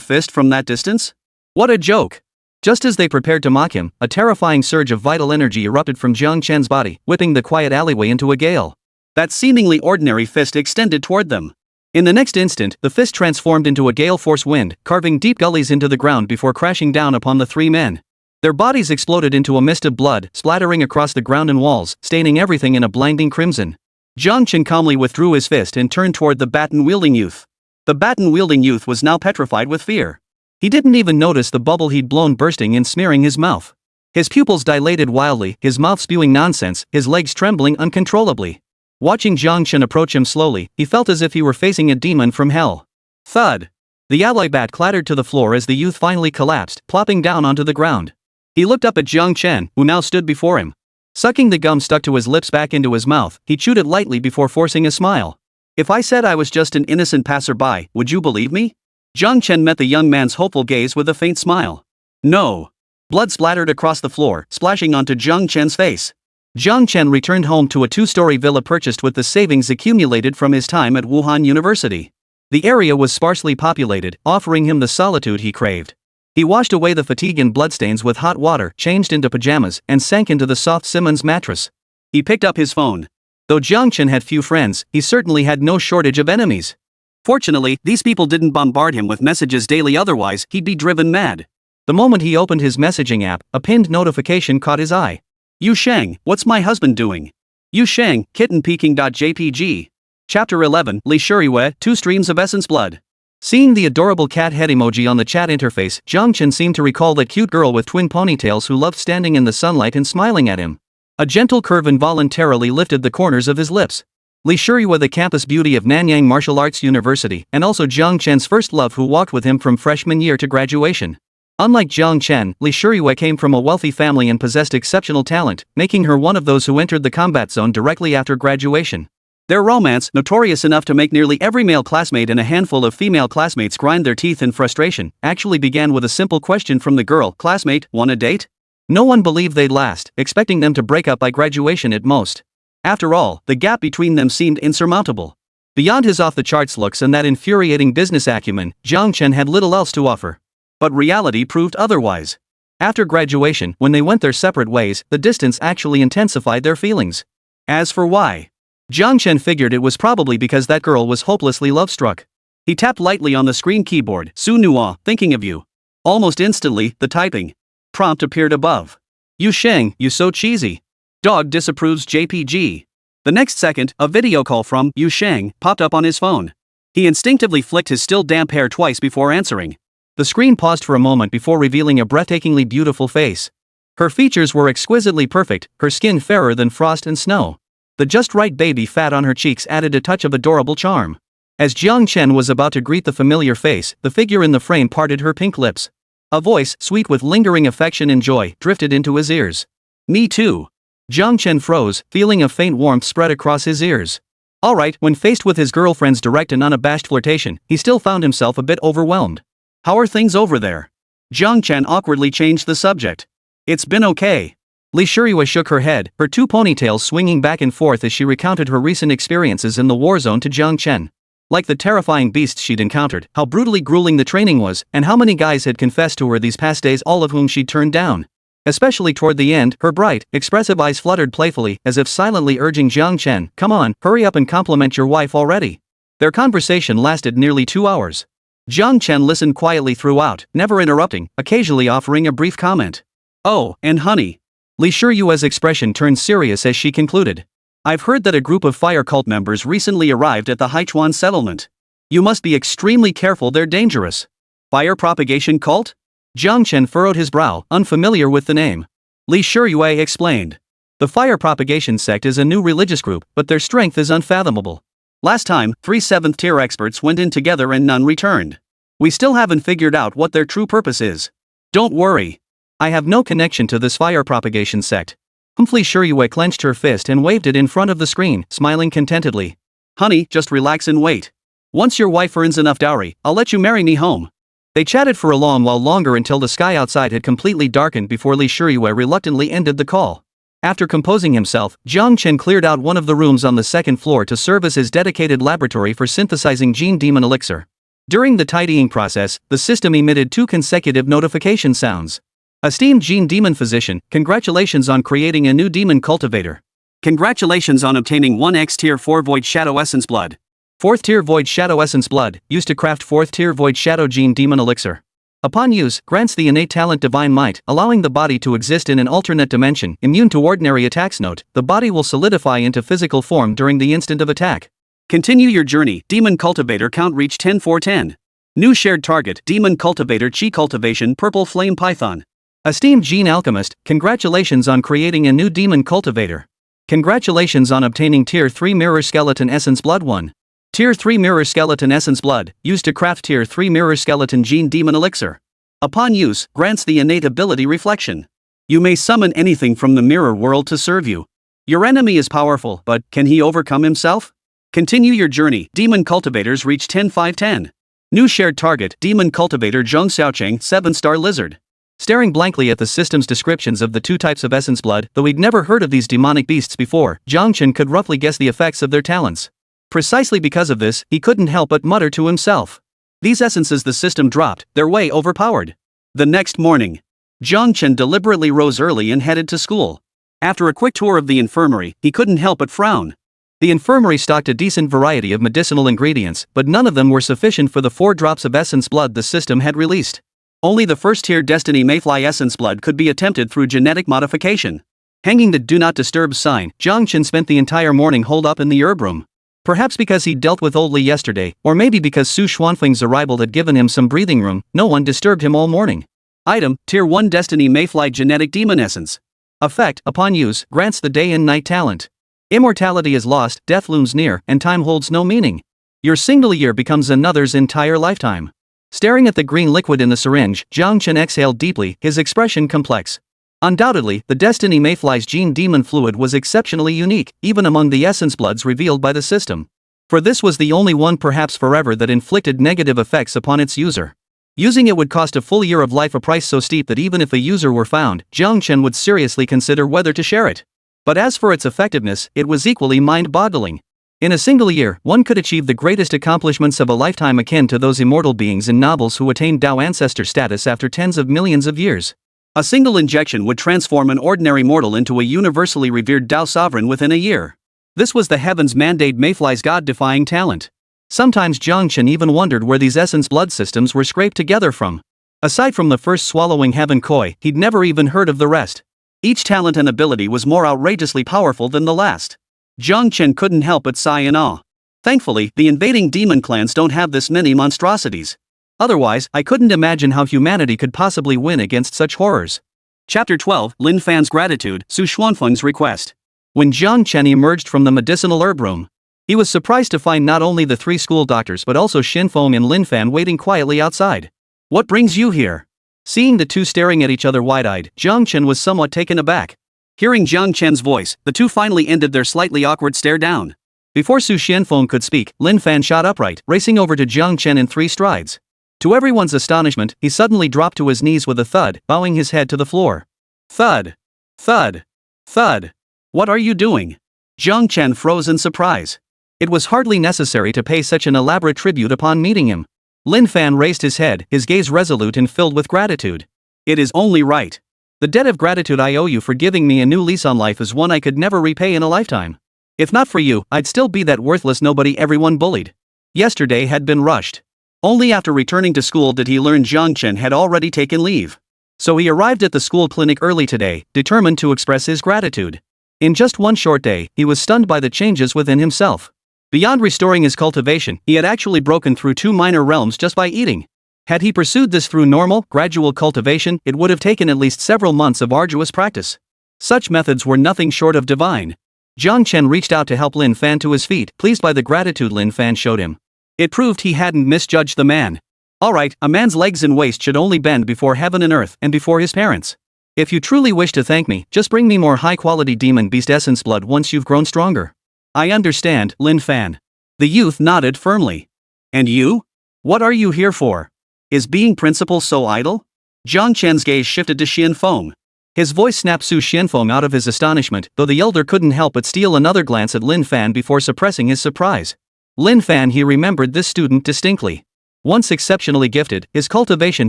fist from that distance? What a joke! Just as they prepared to mock him, a terrifying surge of vital energy erupted from Jiang Chen's body, whipping the quiet alleyway into a gale. That seemingly ordinary fist extended toward them. In the next instant, the fist transformed into a gale-force wind, carving deep gullies into the ground before crashing down upon the 3 men. Their bodies exploded into a mist of blood, splattering across the ground and walls, staining everything in a blinding crimson. Jiang Chen calmly withdrew his fist and turned toward the baton-wielding youth. The baton-wielding youth was now petrified with fear. He didn't even notice the bubble he'd blown bursting and smearing his mouth. His pupils dilated wildly, his mouth spewing nonsense, his legs trembling uncontrollably. Watching Jiang Chen approach him slowly, he felt as if he were facing a demon from hell. Thud! The alloy bat clattered to the floor as the youth finally collapsed, plopping down onto the ground. He looked up at Jiang Chen, who now stood before him. Sucking the gum stuck to his lips back into his mouth, he chewed it lightly before forcing a smile. If I said I was just an innocent passerby, would you believe me? Jiang Chen met the young man's hopeful gaze with a faint smile. No. Blood splattered across the floor, splashing onto Jiang Chen's face. Jiang Chen returned home to a two-story villa purchased with the savings accumulated from his time at Wuhan University. The area was sparsely populated, offering him the solitude he craved. He washed away the fatigue and bloodstains with hot water, changed into pajamas, and sank into the soft Simmons mattress. He picked up his phone. Though Jiang Chen had few friends, he certainly had no shortage of enemies. Fortunately, these people didn't bombard him with messages daily, otherwise he'd be driven mad. The moment he opened his messaging app, a pinned notification caught his eye. Yu Sheng, what's my husband doing? Yu Sheng, kitten peeking.jpg. Chapter 11, Li Shuriyue, 2 streams of essence blood. Seeing the adorable cat head emoji on the chat interface, Jiang Chen seemed to recall that cute girl with twin ponytails who loved standing in the sunlight and smiling at him. A gentle curve involuntarily lifted the corners of his lips. Li Shuriyue, the campus beauty of Nanyang Martial Arts University, and also Jiang Chen's first love, who walked with him from freshman year to graduation. Unlike Jiang Chen, Li Shuriyue came from a wealthy family and possessed exceptional talent, making her one of those who entered the combat zone directly after graduation. Their romance, notorious enough to make nearly every male classmate and a handful of female classmates grind their teeth in frustration, actually began with a simple question from the girl: "Classmate, want a date?" No one believed they'd last, expecting them to break up by graduation at most. After all, the gap between them seemed insurmountable. Beyond his off-the-charts looks and that infuriating business acumen, Jiang Chen had little else to offer. But reality proved otherwise. After graduation, when they went their separate ways, the distance actually intensified their feelings. As for why, Jiang Chen figured it was probably because that girl was hopelessly love-struck. He tapped lightly on the screen keyboard. "Su Nuo, thinking of you." Almost instantly, the typing prompt appeared above. "Yu Sheng, you so cheesy. Dog disapproves JPG." The next second, a video call from Yu Sheng popped up on his phone. He instinctively flicked his still damp hair twice before answering. The screen paused for a moment before revealing a breathtakingly beautiful face. Her features were exquisitely perfect, her skin fairer than frost and snow. The just right baby fat on her cheeks added a touch of adorable charm. As Jiang Chen was about to greet the familiar face, the figure in the frame parted her pink lips. A voice, sweet with lingering affection and joy, drifted into his ears. "Me too." Jiang Chen froze, feeling a faint warmth spread across his ears. Alright, when faced with his girlfriend's direct and unabashed flirtation, he still found himself a bit overwhelmed. "How are things over there?" Jiang Chen awkwardly changed the subject. "It's been okay." Li Shuriyue shook her head, her 2 ponytails swinging back and forth as she recounted her recent experiences in the war zone to Jiang Chen. Like the terrifying beasts she'd encountered, how brutally grueling the training was, and how many guys had confessed to her these past days, all of whom she'd turned down. Especially toward the end, her bright, expressive eyes fluttered playfully, as if silently urging Jiang Chen, "Come on, hurry up and compliment your wife already." Their conversation lasted nearly 2 hours. Jiang Chen listened quietly throughout, never interrupting, occasionally offering a brief comment. "Oh, and honey." Li Shuriyue's expression turned serious as she concluded. "I've heard that a group of fire cult members recently arrived at the Haichuan settlement. You must be extremely careful, they're dangerous." "Fire propagation cult?" Jiang Chen furrowed his brow, unfamiliar with the name. Li Shuriyue explained. "The fire propagation sect is a new religious group, but their strength is unfathomable. Last time, 3 7th-tier experts went in together and none returned. We still haven't figured out what their true purpose is." "Don't worry. I have no connection to this fire propagation sect." Li Shuriyue clenched her fist and waved it in front of the screen, smiling contentedly. "Honey, just relax and wait. Once your wife earns enough dowry, I'll let you marry me home." They chatted for a long while longer until the sky outside had completely darkened before Li Shuriyue reluctantly ended the call. After composing himself, Jiang Chen cleared out one of the rooms on the second floor to serve as his dedicated laboratory for synthesizing gene demon elixir. During the tidying process, the system emitted 2 consecutive notification sounds. "Esteemed gene demon physician, congratulations on creating a new demon cultivator. Congratulations on obtaining 1x tier 4 void shadow essence blood. 4th tier void shadow essence blood, used to craft 4th tier void shadow gene demon elixir. Upon use, grants the innate talent divine might, allowing the body to exist in an alternate dimension, immune to ordinary attacks. Note, the body will solidify into physical form during the instant of attack. Continue your journey, demon cultivator count reach 10-4-10. New shared target, demon cultivator chi cultivation purple flame python. Esteemed gene alchemist, congratulations on creating a new demon cultivator. Congratulations on obtaining tier 3 mirror skeleton essence blood 1. Tier 3 mirror skeleton essence blood, used to craft tier 3 mirror skeleton gene demon elixir. Upon use, grants the innate ability reflection. You may summon anything from the mirror world to serve you. Your enemy is powerful, but can he overcome himself? Continue your journey. Demon cultivators reach 10-5-10. New shared target, Demon cultivator Zheng Xiaocheng, 7-star lizard. Staring blankly at the system's descriptions of the two types of essence blood, though he'd never heard of these demonic beasts before, Zhang Chen could roughly guess the effects of their talents. Precisely because of this, he couldn't help but mutter to himself. These essences the system dropped, they're way overpowered. The next morning, Zhang Chen deliberately rose early and headed to school. After a quick tour of the infirmary, he couldn't help but frown. The infirmary stocked a decent variety of medicinal ingredients, but none of them were sufficient for the 4 drops of essence blood the system had released. Only the first-tier Destiny Mayfly essence blood could be attempted through genetic modification. Hanging the Do Not Disturb sign, Zhang Chen spent the entire morning holed up in the herb room. Perhaps because he'd dealt with Old Li yesterday, or maybe because Su Xuanfeng's arrival had given him some breathing room, no one disturbed him all morning. Item, Tier 1 Destiny Mayfly Genetic Demon Essence. Effect, upon use, grants the day and night talent. Immortality is lost, death looms near, and time holds no meaning. Your single year becomes another's entire lifetime. Staring at the green liquid in the syringe, Zhang Chen exhaled deeply, his expression complex. Undoubtedly, the Destiny Mayfly's gene demon fluid was exceptionally unique, even among the essence bloods revealed by the system. For this was the only one perhaps forever that inflicted negative effects upon its user. Using it would cost a full year of life, a price so steep that even if a user were found, Zhang Chen would seriously consider whether to share it. But as for its effectiveness, it was equally mind-boggling. In a single year, one could achieve the greatest accomplishments of a lifetime, akin to those immortal beings in novels who attain Dao ancestor status after tens of millions of years. A single injection would transform an ordinary mortal into a universally revered Dao sovereign within a year. This was the heavens mandate Mayfly's god-defying talent. Sometimes Zhang Chen even wondered where these essence blood systems were scraped together from. Aside from the first swallowing heaven Koi, he'd never even heard of the rest. Each talent and ability was more outrageously powerful than the last. Zhang Chen couldn't help but sigh in awe. Thankfully, the invading demon clans don't have this many monstrosities. Otherwise, I couldn't imagine how humanity could possibly win against such horrors. Chapter 12, Lin Fan's Gratitude, Su Xuanfeng's Request. When Zhang Chen emerged from the medicinal herb room, he was surprised to find not only the 3 school doctors but also Xin Feng and Lin Fan waiting quietly outside. What brings you here? Seeing the two staring at each other wide-eyed, Zhang Chen was somewhat taken aback. Hearing Zhang Chen's voice, the two finally ended their slightly awkward stare down. Before Su Xianfeng could speak, Lin Fan shot upright, racing over to Zhang Chen in 3 strides. To everyone's astonishment, he suddenly dropped to his knees with a thud, bowing his head to the floor. Thud. Thud. Thud. What are you doing? Zhang Chen froze in surprise. It was hardly necessary to pay such an elaborate tribute upon meeting him. Lin Fan raised his head, his gaze resolute and filled with gratitude. It is only right. The debt of gratitude I owe you for giving me a new lease on life is one I could never repay in a lifetime. If not for you, I'd still be that worthless nobody everyone bullied. Yesterday had been rushed. Only after returning to school did he learn Zhang Chen had already taken leave. So he arrived at the school clinic early today, determined to express his gratitude. In just one short day, he was stunned by the changes within himself. Beyond restoring his cultivation, he had actually broken through 2 minor realms just by eating. Had he pursued this through normal, gradual cultivation, it would have taken at least several months of arduous practice. Such methods were nothing short of divine. Zhang Chen reached out to help Lin Fan to his feet, pleased by the gratitude Lin Fan showed him. It proved he hadn't misjudged the man. Alright, a man's legs and waist should only bend before heaven and earth, and before his parents. If you truly wish to thank me, just bring me more high-quality demon beast essence blood once you've grown stronger. I understand, Lin Fan. The youth nodded firmly. And you? What are you here for? Is being principal so idle? Zhang Chen's gaze shifted to Xin Feng. His voice snapped Su Xianfeng out of his astonishment, though the elder couldn't help but steal another glance at Lin Fan before suppressing his surprise. Lin Fan, he remembered this student distinctly. Once exceptionally gifted, his cultivation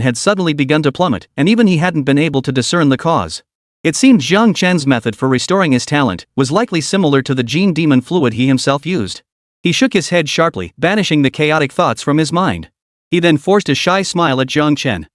had suddenly begun to plummet, and even he hadn't been able to discern the cause. It seemed Zhang Chen's method for restoring his talent was likely similar to the gene demon fluid he himself used. He shook his head sharply, banishing the chaotic thoughts from his mind. He then forced a shy smile at Zhang Chen.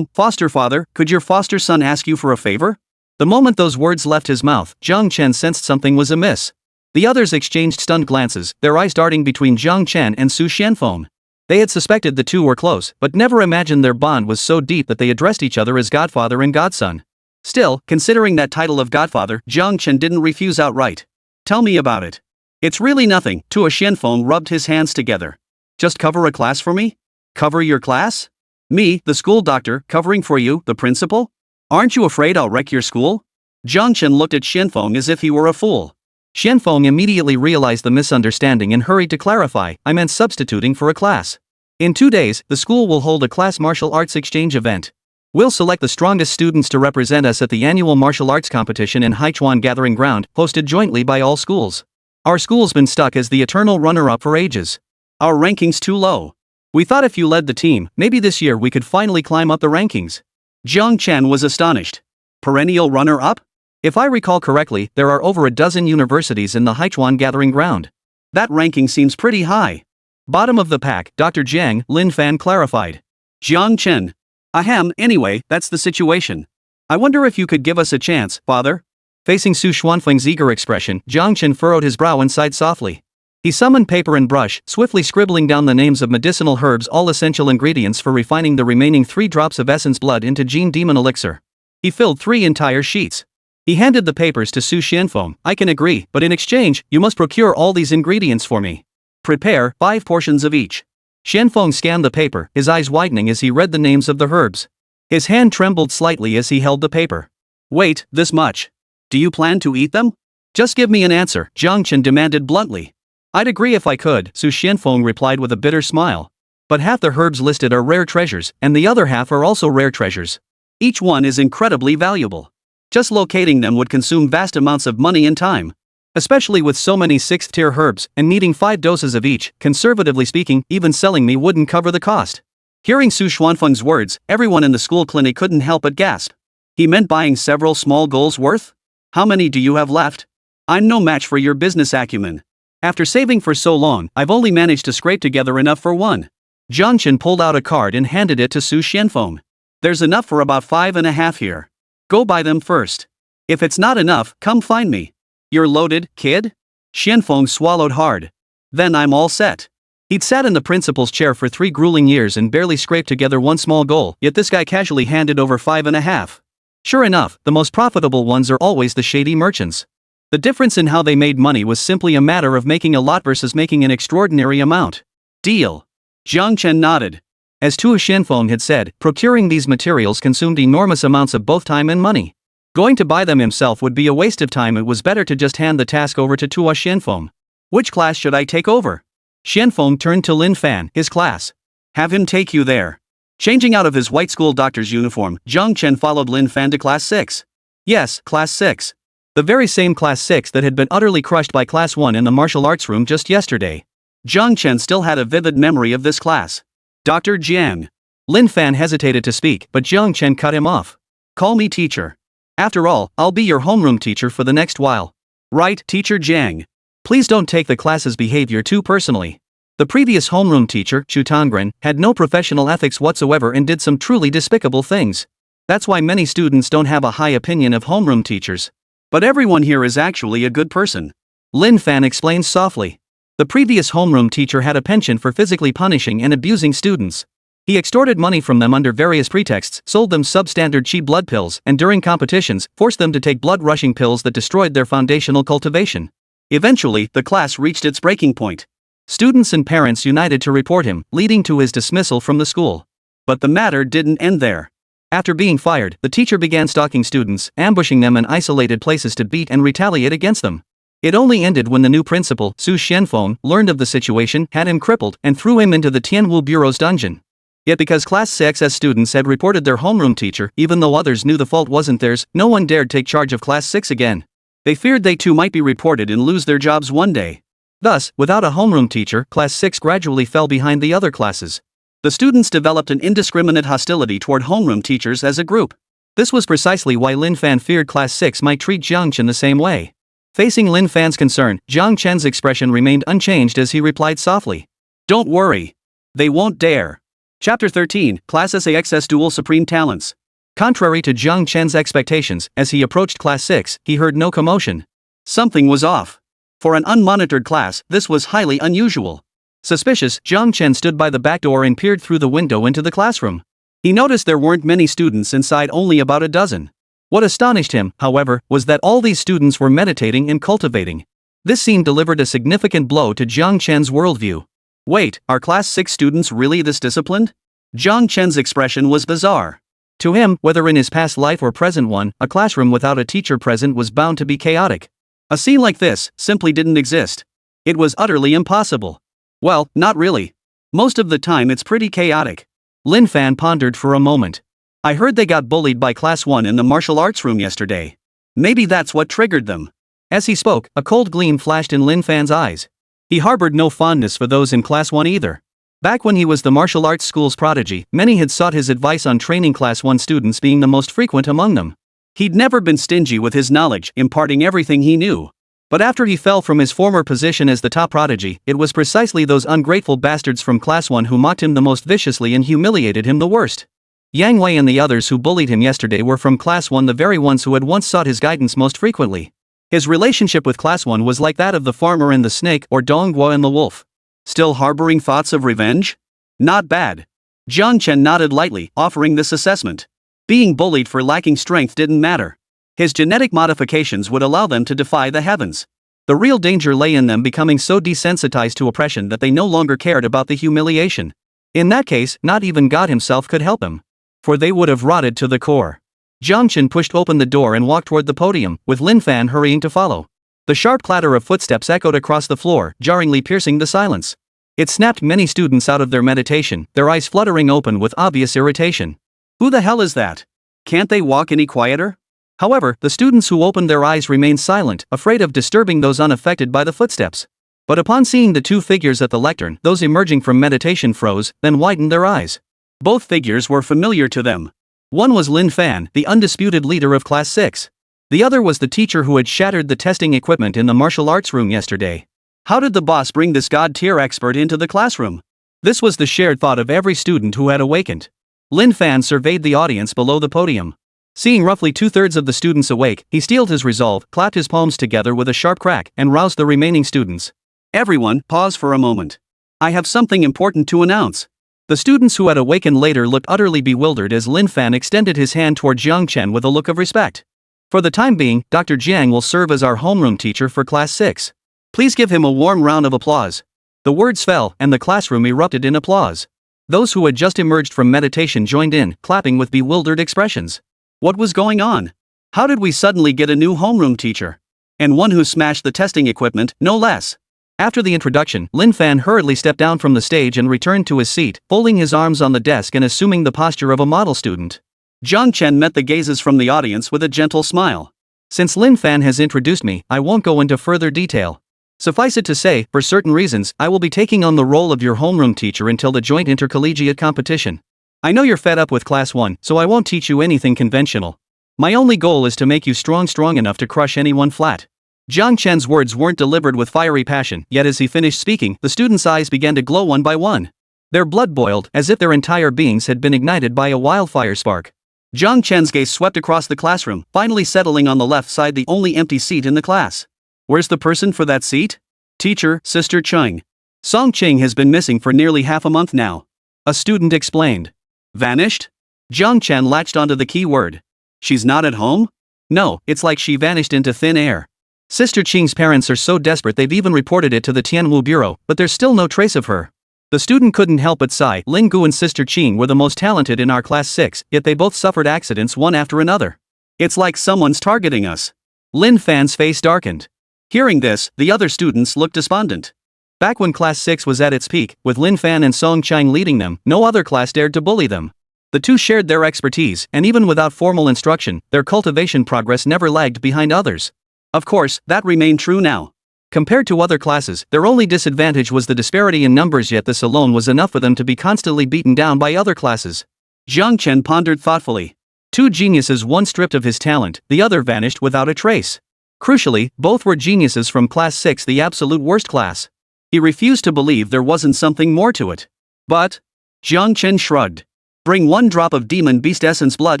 Foster father, could your foster son ask you for a favor? The moment those words left his mouth, Zhang Chen sensed something was amiss. The others exchanged stunned glances, their eyes darting between Zhang Chen and Su Xianfeng. They had suspected the two were close, but never imagined their bond was so deep that they addressed each other as godfather and godson. Still, considering that title of godfather, Zhang Chen didn't refuse outright. Tell me about it. It's really nothing. Tua Xianfeng rubbed his hands together. Just cover a class for me? Cover your class? Me, the school doctor, covering for you, the principal? Aren't you afraid I'll wreck your school? Zhang Chen looked at Xianfeng as if he were a fool. Xianfeng immediately realized the misunderstanding and hurried to clarify, I meant substituting for a class. In 2 days, the school will hold a class martial arts exchange event. We'll select the strongest students to represent us at the annual martial arts competition in Haichuan Gathering Ground, hosted jointly by all schools. Our school's been stuck as the eternal runner-up for ages. Our ranking's too low. We thought if you led the team, maybe this year we could finally climb up the rankings. Jiang Chen was astonished. Perennial runner-up? If I recall correctly, there are over a dozen universities in the Haichuan Gathering Ground. That ranking seems pretty high. Bottom of the pack, Dr. Jiang, Lin Fan clarified. Jiang Chen. Ahem, anyway, that's the situation. I wonder if you could give us a chance, father? Facing Su Xuanfeng's eager expression, Jiang Chen furrowed his brow and sighed softly. He summoned paper and brush, swiftly scribbling down the names of medicinal herbs, all essential ingredients for refining the remaining 3 drops of essence blood into Gene Demon Elixir. He filled 3 entire sheets. He handed the papers to Su Xianfeng. I can agree, but in exchange, you must procure all these ingredients for me. Prepare 5 portions of each. Xianfeng scanned the paper, his eyes widening as he read the names of the herbs. His hand trembled slightly as he held the paper. Wait, this much. Do you plan to eat them? Just give me an answer, Jiang Chen demanded bluntly. I'd agree if I could, Su Xianfeng replied with a bitter smile. But half the herbs listed are rare treasures, and the other half are also rare treasures. Each one is incredibly valuable. Just locating them would consume vast amounts of money and time. Especially with so many 6th-tier herbs, and needing 5 doses of each, conservatively speaking, even selling me wouldn't cover the cost. Hearing Su Xuanfeng's words, everyone in the school clinic couldn't help but gasp. He meant buying several small goals worth? How many do you have left? I'm no match for your business acumen. After saving for so long, I've only managed to scrape together enough for one. Jiang Chen pulled out a card and handed it to Su Xianfeng. There's enough for about 5.5 here. Go buy them first. If it's not enough, come find me. You're loaded, kid? Xianfeng swallowed hard. Then I'm all set. He'd sat in the principal's chair for 3 grueling years and barely scraped together one small goal, yet this guy casually handed over 5.5. Sure enough, the most profitable ones are always the shady merchants. The difference in how they made money was simply a matter of making a lot versus making an extraordinary amount. Deal. Jiang Chen nodded. As Tua Xianfeng had said, procuring these materials consumed enormous amounts of both time and money. Going to buy them himself would be a waste of time. It was better to just hand the task over to Tua Xianfeng. Which class should I take over? Xianfeng turned to Lin Fan, his class. Have him take you there. Changing out of his white school doctor's uniform, Jiang Chen followed Lin Fan to class 6. Yes, class 6. The very same class 6 that had been utterly crushed by class 1 in the martial arts room just yesterday. Jiang Chen still had a vivid memory of this class. Dr. Jiang. Lin Fan hesitated to speak, but Jiang Chen cut him off. Call me teacher. After all, I'll be your homeroom teacher for the next while. Right, Teacher Jiang. Please don't take the class's behavior too personally. The previous homeroom teacher, Chu Tongren, had no professional ethics whatsoever and did some truly despicable things. That's why many students don't have a high opinion of homeroom teachers. But everyone here is actually a good person. Lin Fan explains softly. The previous homeroom teacher had a penchant for physically punishing and abusing students. He extorted money from them under various pretexts, sold them substandard cheap blood pills, and during competitions, forced them to take blood-rushing pills that destroyed their foundational cultivation. Eventually, the class reached its breaking point. Students and parents united to report him, leading to his dismissal from the school. But the matter didn't end there. After being fired, the teacher began stalking students, ambushing them in isolated places to beat and retaliate against them. It only ended when the new principal, Su Xianfeng, learned of the situation, had him crippled, and threw him into the Tianwu Bureau's dungeon. Yet because Class 6S students had reported their homeroom teacher, even though others knew the fault wasn't theirs, no one dared take charge of Class 6 again. They feared they too might be reported and lose their jobs one day. Thus, without a homeroom teacher, Class 6 gradually fell behind the other classes. The students developed an indiscriminate hostility toward homeroom teachers as a group. This was precisely why Lin Fan feared Class 6 might treat Jiang Chen the same way. Facing Lin Fan's concern, Jiang Chen's expression remained unchanged as he replied softly. Don't worry. They won't dare. Chapter 13, Class SAXS Dual Supreme Talents. Contrary to Jiang Chen's expectations, as he approached Class 6, he heard no commotion. Something was off. For an unmonitored class, this was highly unusual. Suspicious, Jiang Chen stood by the back door and peered through the window into the classroom. He noticed there weren't many students inside, only about a dozen. What astonished him, however, was that all these students were meditating and cultivating. This scene delivered a significant blow to Jiang Chen's worldview. Wait, are Class 6 students really this disciplined? Jiang Chen's expression was bizarre. To him, whether in his past life or present one, a classroom without a teacher present was bound to be chaotic. A scene like this simply didn't exist. It was utterly impossible. Well, not really. Most of the time it's pretty chaotic. Lin Fan pondered for a moment. I heard they got bullied by Class 1 in the martial arts room yesterday. Maybe that's what triggered them. As he spoke, a cold gleam flashed in Lin Fan's eyes. He harbored no fondness for those in Class 1 either. Back when he was the martial arts school's prodigy, many had sought his advice on training Class 1 students, being the most frequent among them. He'd never been stingy with his knowledge, imparting everything he knew. But after he fell from his former position as the top prodigy, it was precisely those ungrateful bastards from Class 1 who mocked him the most viciously and humiliated him the worst. Yang Wei and the others who bullied him yesterday were from Class 1, the very ones who had once sought his guidance most frequently. His relationship with Class 1 was like that of the farmer and the snake, or Dong Guo and the wolf. Still harboring thoughts of revenge? Not bad. Jiang Chen nodded lightly, offering this assessment. Being bullied for lacking strength didn't matter. His genetic modifications would allow them to defy the heavens. The real danger lay in them becoming so desensitized to oppression that they no longer cared about the humiliation. In that case, not even God himself could help them. For they would have rotted to the core. Jiang Chen pushed open the door and walked toward the podium, with Lin Fan hurrying to follow. The sharp clatter of footsteps echoed across the floor, jarringly piercing the silence. It snapped many students out of their meditation, their eyes fluttering open with obvious irritation. Who the hell is that? Can't they walk any quieter? However, the students who opened their eyes remained silent, afraid of disturbing those unaffected by the footsteps. But upon seeing the two figures at the lectern, those emerging from meditation froze, then widened their eyes. Both figures were familiar to them. One was Lin Fan, the undisputed leader of Class 6. The other was the teacher who had shattered the testing equipment in the martial arts room yesterday. How did the boss bring this god-tier expert into the classroom? This was the shared thought of every student who had awakened. Lin Fan surveyed the audience below the podium. Seeing roughly 2/3 of the students awake, he steeled his resolve, clapped his palms together with a sharp crack, and roused the remaining students. Everyone, pause for a moment. I have something important to announce. The students who had awakened later looked utterly bewildered as Lin Fan extended his hand toward Jiang Chen with a look of respect. For the time being, Dr. Jiang will serve as our homeroom teacher for Class 6. Please give him a warm round of applause. The words fell, and the classroom erupted in applause. Those who had just emerged from meditation joined in, clapping with bewildered expressions. What was going on? How did we suddenly get a new homeroom teacher? And one who smashed the testing equipment, no less. After the introduction, Lin Fan hurriedly stepped down from the stage and returned to his seat, folding his arms on the desk and assuming the posture of a model student. Jiang Chen met the gazes from the audience with a gentle smile. Since Lin Fan has introduced me, I won't go into further detail. Suffice it to say, for certain reasons, I will be taking on the role of your homeroom teacher until the joint intercollegiate competition. I know you're fed up with Class 1, so I won't teach you anything conventional. My only goal is to make you strong enough to crush anyone flat. Jiang Chen's words weren't delivered with fiery passion, yet as he finished speaking, the students' eyes began to glow one by one. Their blood boiled, as if their entire beings had been ignited by a wildfire spark. Jiang Chen's gaze swept across the classroom, finally settling on the left side, the only empty seat in the class. Where's the person for that seat? Teacher, Sister Cheng. Song Ching has been missing for nearly half a month now. A student explained. Vanished? Jiang Chen latched onto the key word. She's not at home? No, it's like she vanished into thin air. Sister Ching's parents are so desperate they've even reported it to the Tianwu Bureau, but there's still no trace of her. The student couldn't help but sigh. Ling Gu and Sister Ching were the most talented in our Class 6, yet they both suffered accidents one after another. It's like someone's targeting us. Lin Fan's face darkened. Hearing this, the other students looked despondent. Back when Class 6 was at its peak, with Lin Fan and Song Chang leading them, no other class dared to bully them. The two shared their expertise, and even without formal instruction, their cultivation progress never lagged behind others. Of course, that remained true now. Compared to other classes, their only disadvantage was the disparity in numbers, yet this alone was enough for them to be constantly beaten down by other classes. Jiang Chen pondered thoughtfully. Two geniuses, one stripped of his talent, the other vanished without a trace. Crucially, both were geniuses from Class 6, the absolute worst class. He refused to believe there wasn't something more to it. But Jiang Chen shrugged. Bring 1 drop of demon beast essence blood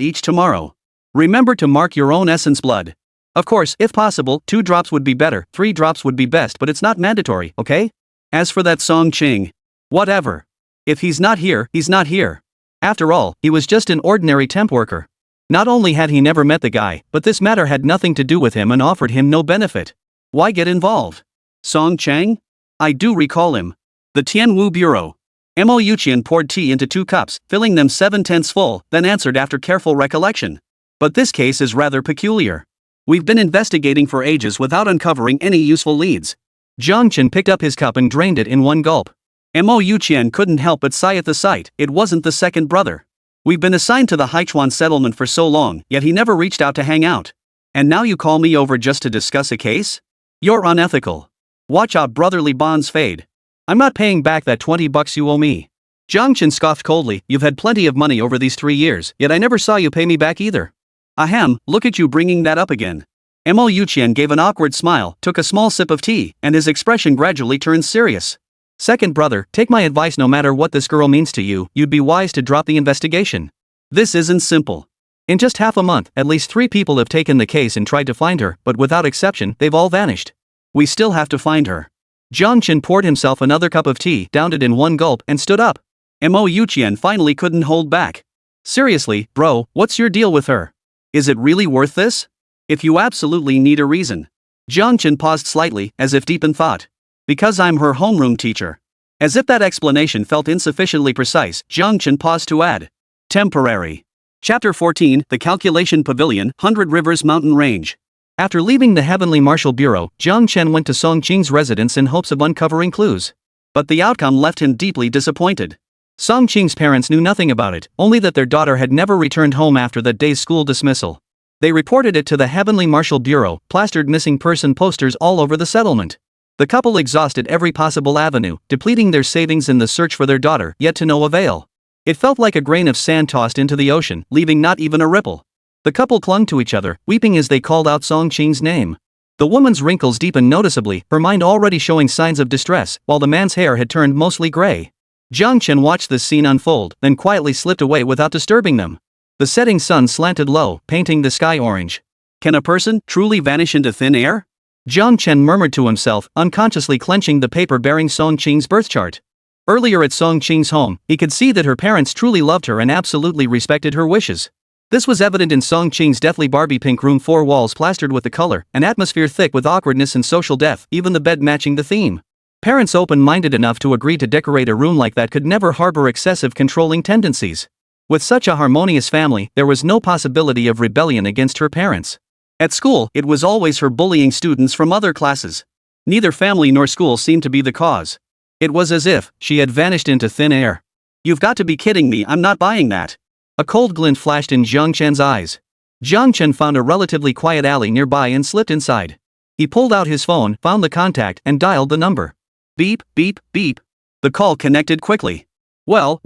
each tomorrow. Remember to mark your own essence blood. Of course, if possible, 2 drops would be better, 3 drops would be best, but it's not mandatory, okay? As for that Song Ching, whatever. If he's not here, he's not here. After all, he was just an ordinary temp worker. Not only had he never met the guy, but this matter had nothing to do with him and offered him no benefit. Why get involved? Song Chang? I do recall him. The Tianwu Bureau. Mo Yuqian poured tea into 2 cups, filling them 7/10 full, then answered after careful recollection. But this case is rather peculiar. We've been investigating for ages without uncovering any useful leads. Jiang Chen picked up his cup and drained it in one gulp. Mo Yuqian couldn't help but sigh at the sight. It wasn't the second brother. We've been assigned to the Haichuan settlement for so long, yet he never reached out to hang out. And now you call me over just to discuss a case? You're unethical. Watch out brotherly bonds fade. I'm not paying back that $20 you owe me. Jiang Chen scoffed coldly. You've had plenty of money over these 3 years, yet I never saw you pay me back either. Ahem, look at you bringing that up again. Mo Yuqian gave an awkward smile, took a small sip of tea, and his expression gradually turned serious. Second brother, take my advice. No matter what this girl means to you, you'd be wise to drop the investigation. This isn't simple. In just half a month, at least 3 people have taken the case and tried to find her, but without exception, they've all vanished. We still have to find her. Jiang Chen poured himself another cup of tea, downed it in one gulp, and stood up. Mo Yuqian finally couldn't hold back. Seriously, bro, what's your deal with her? Is it really worth this? If you absolutely need a reason. Jiang Chen paused slightly, as if deep in thought. Because I'm her homeroom teacher. As if that explanation felt insufficiently precise, Jiang Chen paused to add. Temporary. Chapter 14, The Calculation Pavilion, 100 Rivers Mountain Range. After leaving the Heavenly Martial Bureau, Jiang Chen went to Song Qing's residence in hopes of uncovering clues. But the outcome left him deeply disappointed. Song Qing's parents knew nothing about it, only that their daughter had never returned home after that day's school dismissal. They reported it to the Heavenly Martial Bureau, plastered missing person posters all over the settlement. The couple exhausted every possible avenue, depleting their savings in the search for their daughter, yet to no avail. It felt like a grain of sand tossed into the ocean, leaving not even a ripple. The couple clung to each other, weeping as they called out Song Qing's name. The woman's wrinkles deepened noticeably, her mind already showing signs of distress, while the man's hair had turned mostly gray. Jiang Chen watched this scene unfold, then quietly slipped away without disturbing them. The setting sun slanted low, painting the sky orange. Can a person truly vanish into thin air? Jiang Chen murmured to himself, unconsciously clenching the paper bearing Song Qing's birth chart. Earlier at Song Qing's home, he could see that her parents truly loved her and absolutely respected her wishes. This was evident in Song Qing's deathly Barbie pink room, 4 walls plastered with the color, an atmosphere thick with awkwardness and social depth, even the bed matching the theme. Parents open-minded enough to agree to decorate a room like that could never harbor excessive controlling tendencies. With such a harmonious family, there was no possibility of rebellion against her parents. At school, it was always her bullying students from other classes. Neither family nor school seemed to be the cause. It was as if she had vanished into thin air. You've got to be kidding me, I'm not buying that. A cold glint flashed in Jiang Chen's eyes. Jiang Chen found a relatively quiet alley nearby and slipped inside. He pulled out his phone, found the contact, and dialed the number. Beep, beep, beep. The call connected quickly. Well.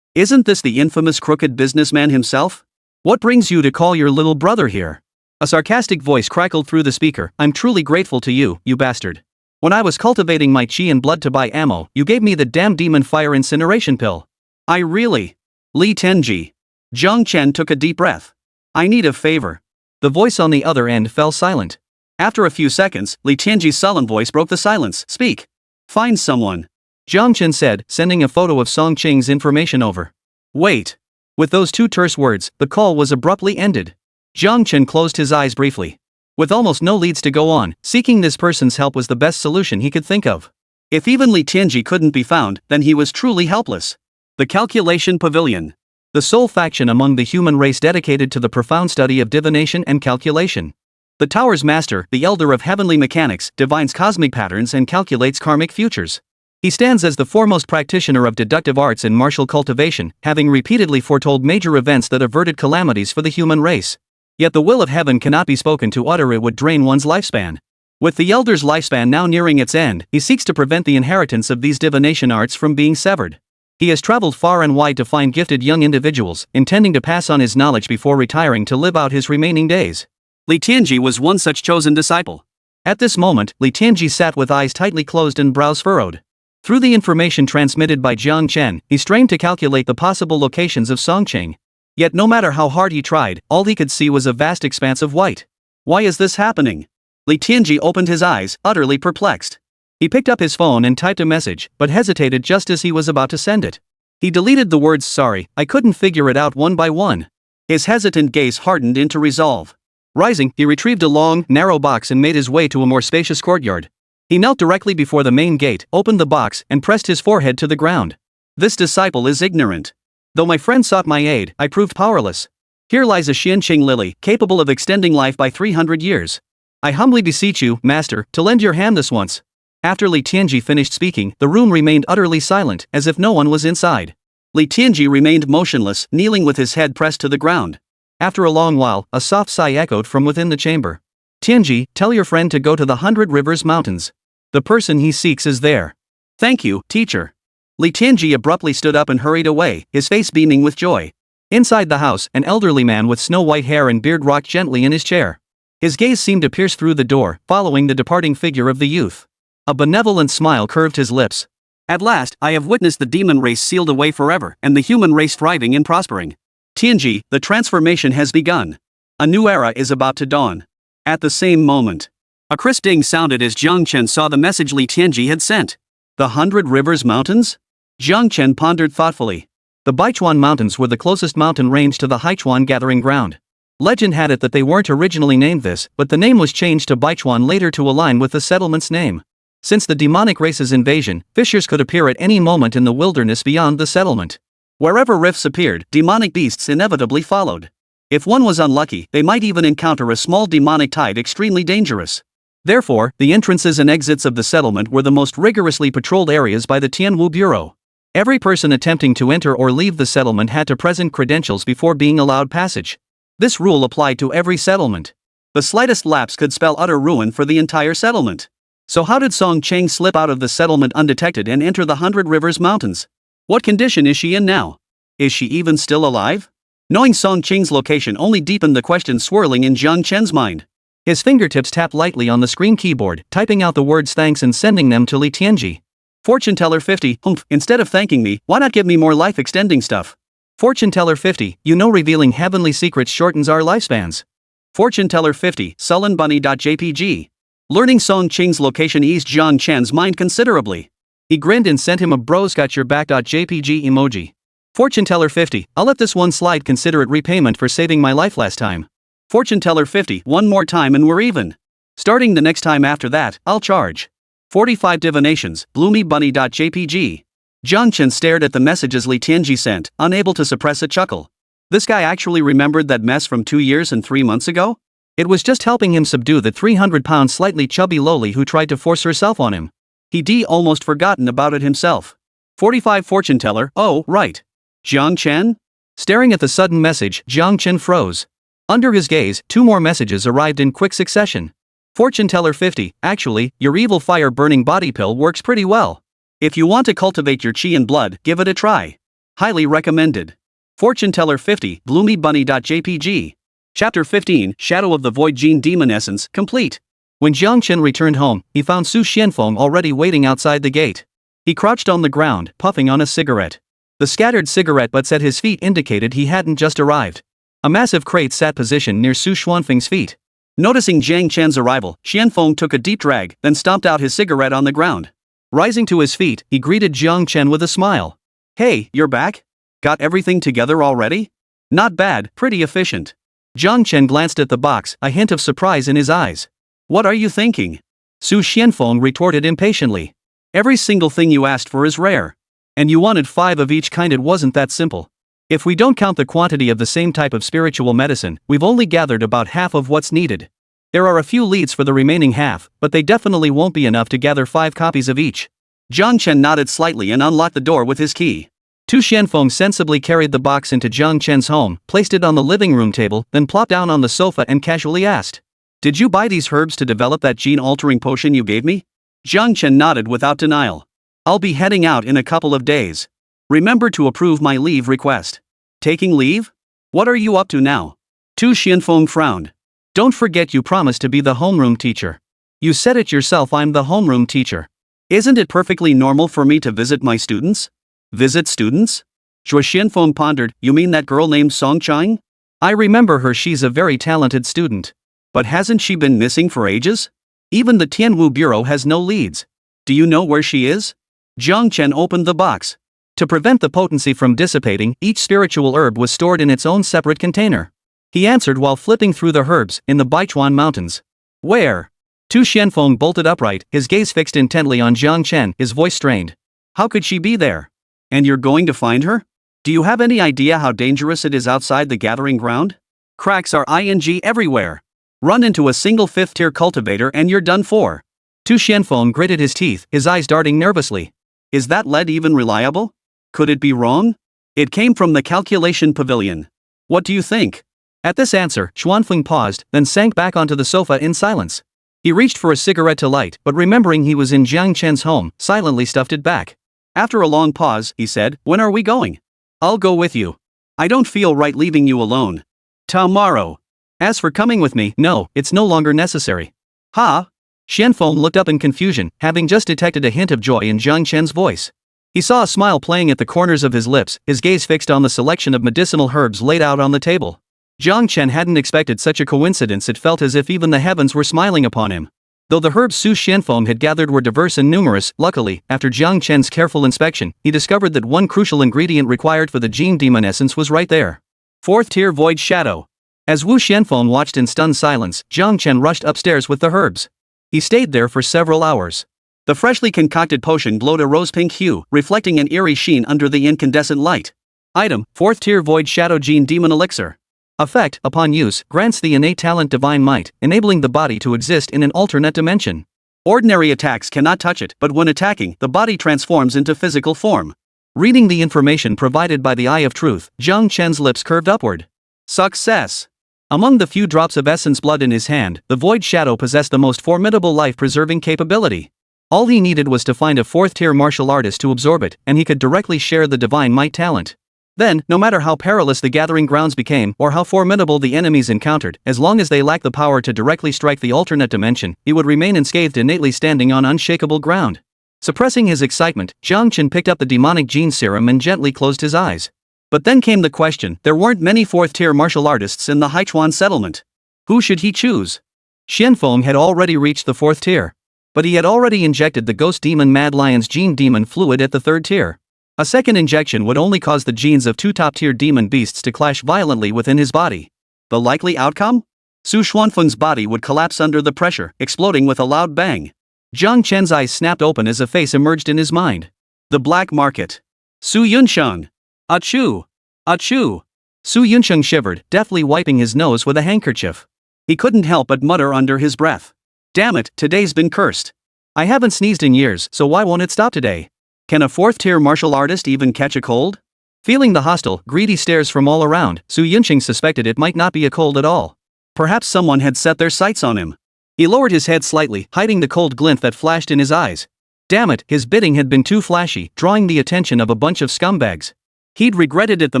Isn't this the infamous crooked businessman himself? What brings you to call your little brother here? A sarcastic voice crackled through the speaker. I'm truly grateful to you, you bastard. When I was cultivating my chi and blood to buy ammo, you gave me the damn demon fire incineration pill. I really? Li Tenji. Jiang Chen took a deep breath. I need a favor. The voice on the other end fell silent. After a few seconds, Li Tenji's sullen voice broke the silence. Speak. Find someone. Jiang Chen said, sending a photo of Song Qing's information over. Wait. With those 2 terse words, the call was abruptly ended. Jiang Chen closed his eyes briefly. With almost no leads to go on, seeking this person's help was the best solution he could think of. If even Li Tianji couldn't be found, then he was truly helpless. The Calculation Pavilion. The sole faction among the human race dedicated to the profound study of divination and calculation. The tower's master, the elder of heavenly mechanics, divines cosmic patterns and calculates karmic futures. He stands as the foremost practitioner of deductive arts and martial cultivation, having repeatedly foretold major events that averted calamities for the human race. Yet the will of heaven cannot be spoken to, utter it would drain one's lifespan. With the elder's lifespan now nearing its end, he seeks to prevent the inheritance of these divination arts from being severed. He has traveled far and wide to find gifted young individuals, intending to pass on his knowledge before retiring to live out his remaining days. Li Tianji was one such chosen disciple. At this moment, Li Tianji sat with eyes tightly closed and brows furrowed. Through the information transmitted by Jiang Chen, he strained to calculate the possible locations of Song Qing. Yet no matter how hard he tried, all he could see was a vast expanse of white. Why is this happening? Li Tianji opened his eyes, utterly perplexed. He picked up his phone and typed a message, but hesitated just as he was about to send it. He deleted the words sorry, I couldn't figure it out one by one. His hesitant gaze hardened into resolve. Rising, he retrieved a long, narrow box and made his way to a more spacious courtyard. He knelt directly before the main gate, opened the box, and pressed his forehead to the ground. This disciple is ignorant. Though my friend sought my aid, I proved powerless. Here lies a Xianqing lily, capable of extending life by 300 years. I humbly beseech you, master, to lend your hand this once. After Li Tianji finished speaking, the room remained utterly silent, as if no one was inside. Li Tianji remained motionless, kneeling with his head pressed to the ground. After a long while, a soft sigh echoed from within the chamber. Tianji, tell your friend to go to the 100 Rivers Mountains. The person he seeks is there. Thank you, teacher. Li Tianji abruptly stood up and hurried away, his face beaming with joy. Inside the house, an elderly man with snow-white hair and beard rocked gently in his chair. His gaze seemed to pierce through the door, following the departing figure of the youth. A benevolent smile curved his lips. At last, I have witnessed the demon race sealed away forever, and the human race thriving and prospering. Tianji, the transformation has begun. A new era is about to dawn. At the same moment, a crisp ding sounded as Jiang Chen saw the message Li Tianji had sent. The 100 Rivers Mountains? Jiang Chen pondered thoughtfully. The Baichuan Mountains were the closest mountain range to the Haichuan gathering ground. Legend had it that they weren't originally named this, but the name was changed to Baichuan later to align with the settlement's name. Since the demonic race's invasion, fissures could appear at any moment in the wilderness beyond the settlement. Wherever rifts appeared, demonic beasts inevitably followed. If one was unlucky, they might even encounter a small demonic tide extremely dangerous. Therefore, the entrances and exits of the settlement were the most rigorously patrolled areas by the Tianwu Bureau. Every person attempting to enter or leave the settlement had to present credentials before being allowed passage. This rule applied to every settlement. The slightest lapse could spell utter ruin for the entire settlement. So how did Song Cheng slip out of the settlement undetected and enter the 100 Rivers Mountains? What condition is she in now? Is she even still alive? Knowing Song Cheng's location only deepened the question swirling in Jiang Chen's mind. His fingertips tapped lightly on the screen keyboard, typing out the words thanks and sending them to Li Tianji. Fortune teller 50, instead of thanking me, why not give me more life-extending stuff? Fortune teller 50, you know revealing heavenly secrets shortens our lifespans. Fortune teller 50, sullenbunny.jpg. Learning Song Cheng's location eased Jiang Chen's mind considerably. He grinned and sent him a bros got your back.jpg emoji. Fortune teller 50, I'll let this one slide, consider it repayment for saving my life last time. Fortune teller 50, one more time and we're even. Starting the next time after that, I'll charge. 45 divinations, bloomybunny.jpg. Jiang Chen stared at the messages Li Tianji sent, unable to suppress a chuckle. This guy actually remembered that mess from 2 years and 3 months ago? It was just helping him subdue the 300-pound slightly chubby loli who tried to force herself on him. He'd almost forgotten about it himself. 45 fortune teller, oh, right. Jiang Chen? Staring at the sudden message, Jiang Chen froze. Under his gaze, 2 more messages arrived in quick succession. Fortune teller 50, actually, your evil fire-burning body pill works pretty well. If you want to cultivate your chi and blood, give it a try. Highly recommended. Fortune teller 50, bloomybunny.jpg. Chapter 15, Shadow of the Void Gene Demon Essence, complete. When Jiang Chen returned home, he found Su Xianfeng already waiting outside the gate. He crouched on the ground, puffing on a cigarette. The scattered cigarette butts at his feet indicated he hadn't just arrived. A massive crate sat positioned near Su Xuanfeng's feet. Noticing Jiang Chen's arrival, Xianfeng took a deep drag, then stomped out his cigarette on the ground. Rising to his feet, he greeted Jiang Chen with a smile. Hey, you're back? Got everything together already? Not bad, pretty efficient. Jiang Chen glanced at the box, a hint of surprise in his eyes. What are you thinking? Su Xianfeng retorted impatiently. Every single thing you asked for is rare. And you wanted 5 of each kind. It wasn't that simple. If we don't count the quantity of the same type of spiritual medicine, we've only gathered about half of what's needed. There are a few leads for the remaining half, but they definitely won't be enough to gather 5 copies of each. Jiang Chen nodded slightly and unlocked the door with his key. Tu Xianfeng sensibly carried the box into Jiang Chen's home, placed it on the living room table, then plopped down on the sofa and casually asked, "Did you buy these herbs to develop that gene-altering potion you gave me?" Jiang Chen nodded without denial. I'll be heading out in a couple of days. Remember to approve my leave request. Taking leave? What are you up to now? Tu Xianfeng frowned. Don't forget you promised to be the homeroom teacher. You said it yourself, I'm the homeroom teacher. Isn't it perfectly normal for me to visit my students? Visit students? Zhuo Xianfeng pondered, you mean that girl named Song Chang? I remember her, she's a very talented student. But hasn't she been missing for ages? Even the Tianwu Bureau has no leads. Do you know where she is? Jiang Chen opened the box. To prevent the potency from dissipating, each spiritual herb was stored in its own separate container. He answered while flipping through the herbs, in the Baichuan Mountains. Where? Tu Xianfeng bolted upright, his gaze fixed intently on Jiang Chen, his voice strained. How could she be there? And you're going to find her? Do you have any idea how dangerous it is outside the gathering ground? Cracks are ing everywhere. Run into a single 5th tier cultivator and you're done for. Tu Xianfeng gritted his teeth, his eyes darting nervously. Is that lead even reliable? Could it be wrong? It came from the calculation pavilion. What do you think? At this answer, Xuanfeng paused, then sank back onto the sofa in silence. He reached for a cigarette to light, but remembering he was in Jiang Chen's home, silently stuffed it back. After a long pause, he said, "When are we going?" "I'll go with you. I don't feel right leaving you alone. Tomorrow." As for coming with me, no, it's no longer necessary." Huh? Xianfeng looked up in confusion, having just detected a hint of joy in Jiang Chen's voice. He saw a smile playing at the corners of his lips, his gaze fixed on the selection of medicinal herbs laid out on the table. Jiang Chen hadn't expected such a coincidence. It felt as if even the heavens were smiling upon him. Though the herbs Su Xianfeng had gathered were diverse and numerous, luckily, after Jiang Chen's careful inspection, he discovered that one crucial ingredient required for the Gene Demon essence was right there. 4th tier Void Shadow. As Wu Xianfeng watched in stunned silence, Jiang Chen rushed upstairs with the herbs. He stayed there for several hours. The freshly concocted potion glowed a rose-pink hue, reflecting an eerie sheen under the incandescent light. Item: 4th tier Void Shadow Gene Demon Elixir. Effect, upon use, grants the innate talent Divine Might, enabling the body to exist in an alternate dimension. Ordinary attacks cannot touch it, but when attacking, the body transforms into physical form. Reading the information provided by the Eye of Truth, Jiang Chen's lips curved upward. Success! Among the few drops of essence blood in his hand, the Void Shadow possessed the most formidable life-preserving capability. All he needed was to find a 4th tier martial artist to absorb it, and he could directly share the Divine Might talent. Then, no matter how perilous the gathering grounds became or how formidable the enemies encountered, as long as they lacked the power to directly strike the alternate dimension, he would remain unscathed, innately standing on unshakable ground. Suppressing his excitement, Jiang Chen picked up the demonic gene serum and gently closed his eyes. But then came the question: there weren't many 4th tier martial artists in the Haichuan settlement. Who should he choose? Xianfeng had already reached the 4th tier. But he had already injected the ghost demon Mad Lion's gene demon fluid at the 3rd tier. A second injection would only cause the genes of 2 top-tier demon beasts to clash violently within his body. The likely outcome? Su Xuanfeng's body would collapse under the pressure, exploding with a loud bang. Jiang Chen's eyes snapped open as a face emerged in his mind. The black market. Su Yunsheng. Achoo! Achoo! Su Yunsheng shivered, deftly wiping his nose with a handkerchief. He couldn't help but mutter under his breath. Damn it, today's been cursed. I haven't sneezed in years, so why won't it stop today? Can a 4th tier martial artist even catch a cold? Feeling the hostile, greedy stares from all around, Su Yunsheng suspected it might not be a cold at all. Perhaps someone had set their sights on him. He lowered his head slightly, hiding the cold glint that flashed in his eyes. Damn it, his bidding had been too flashy, drawing the attention of a bunch of scumbags. He'd regretted it the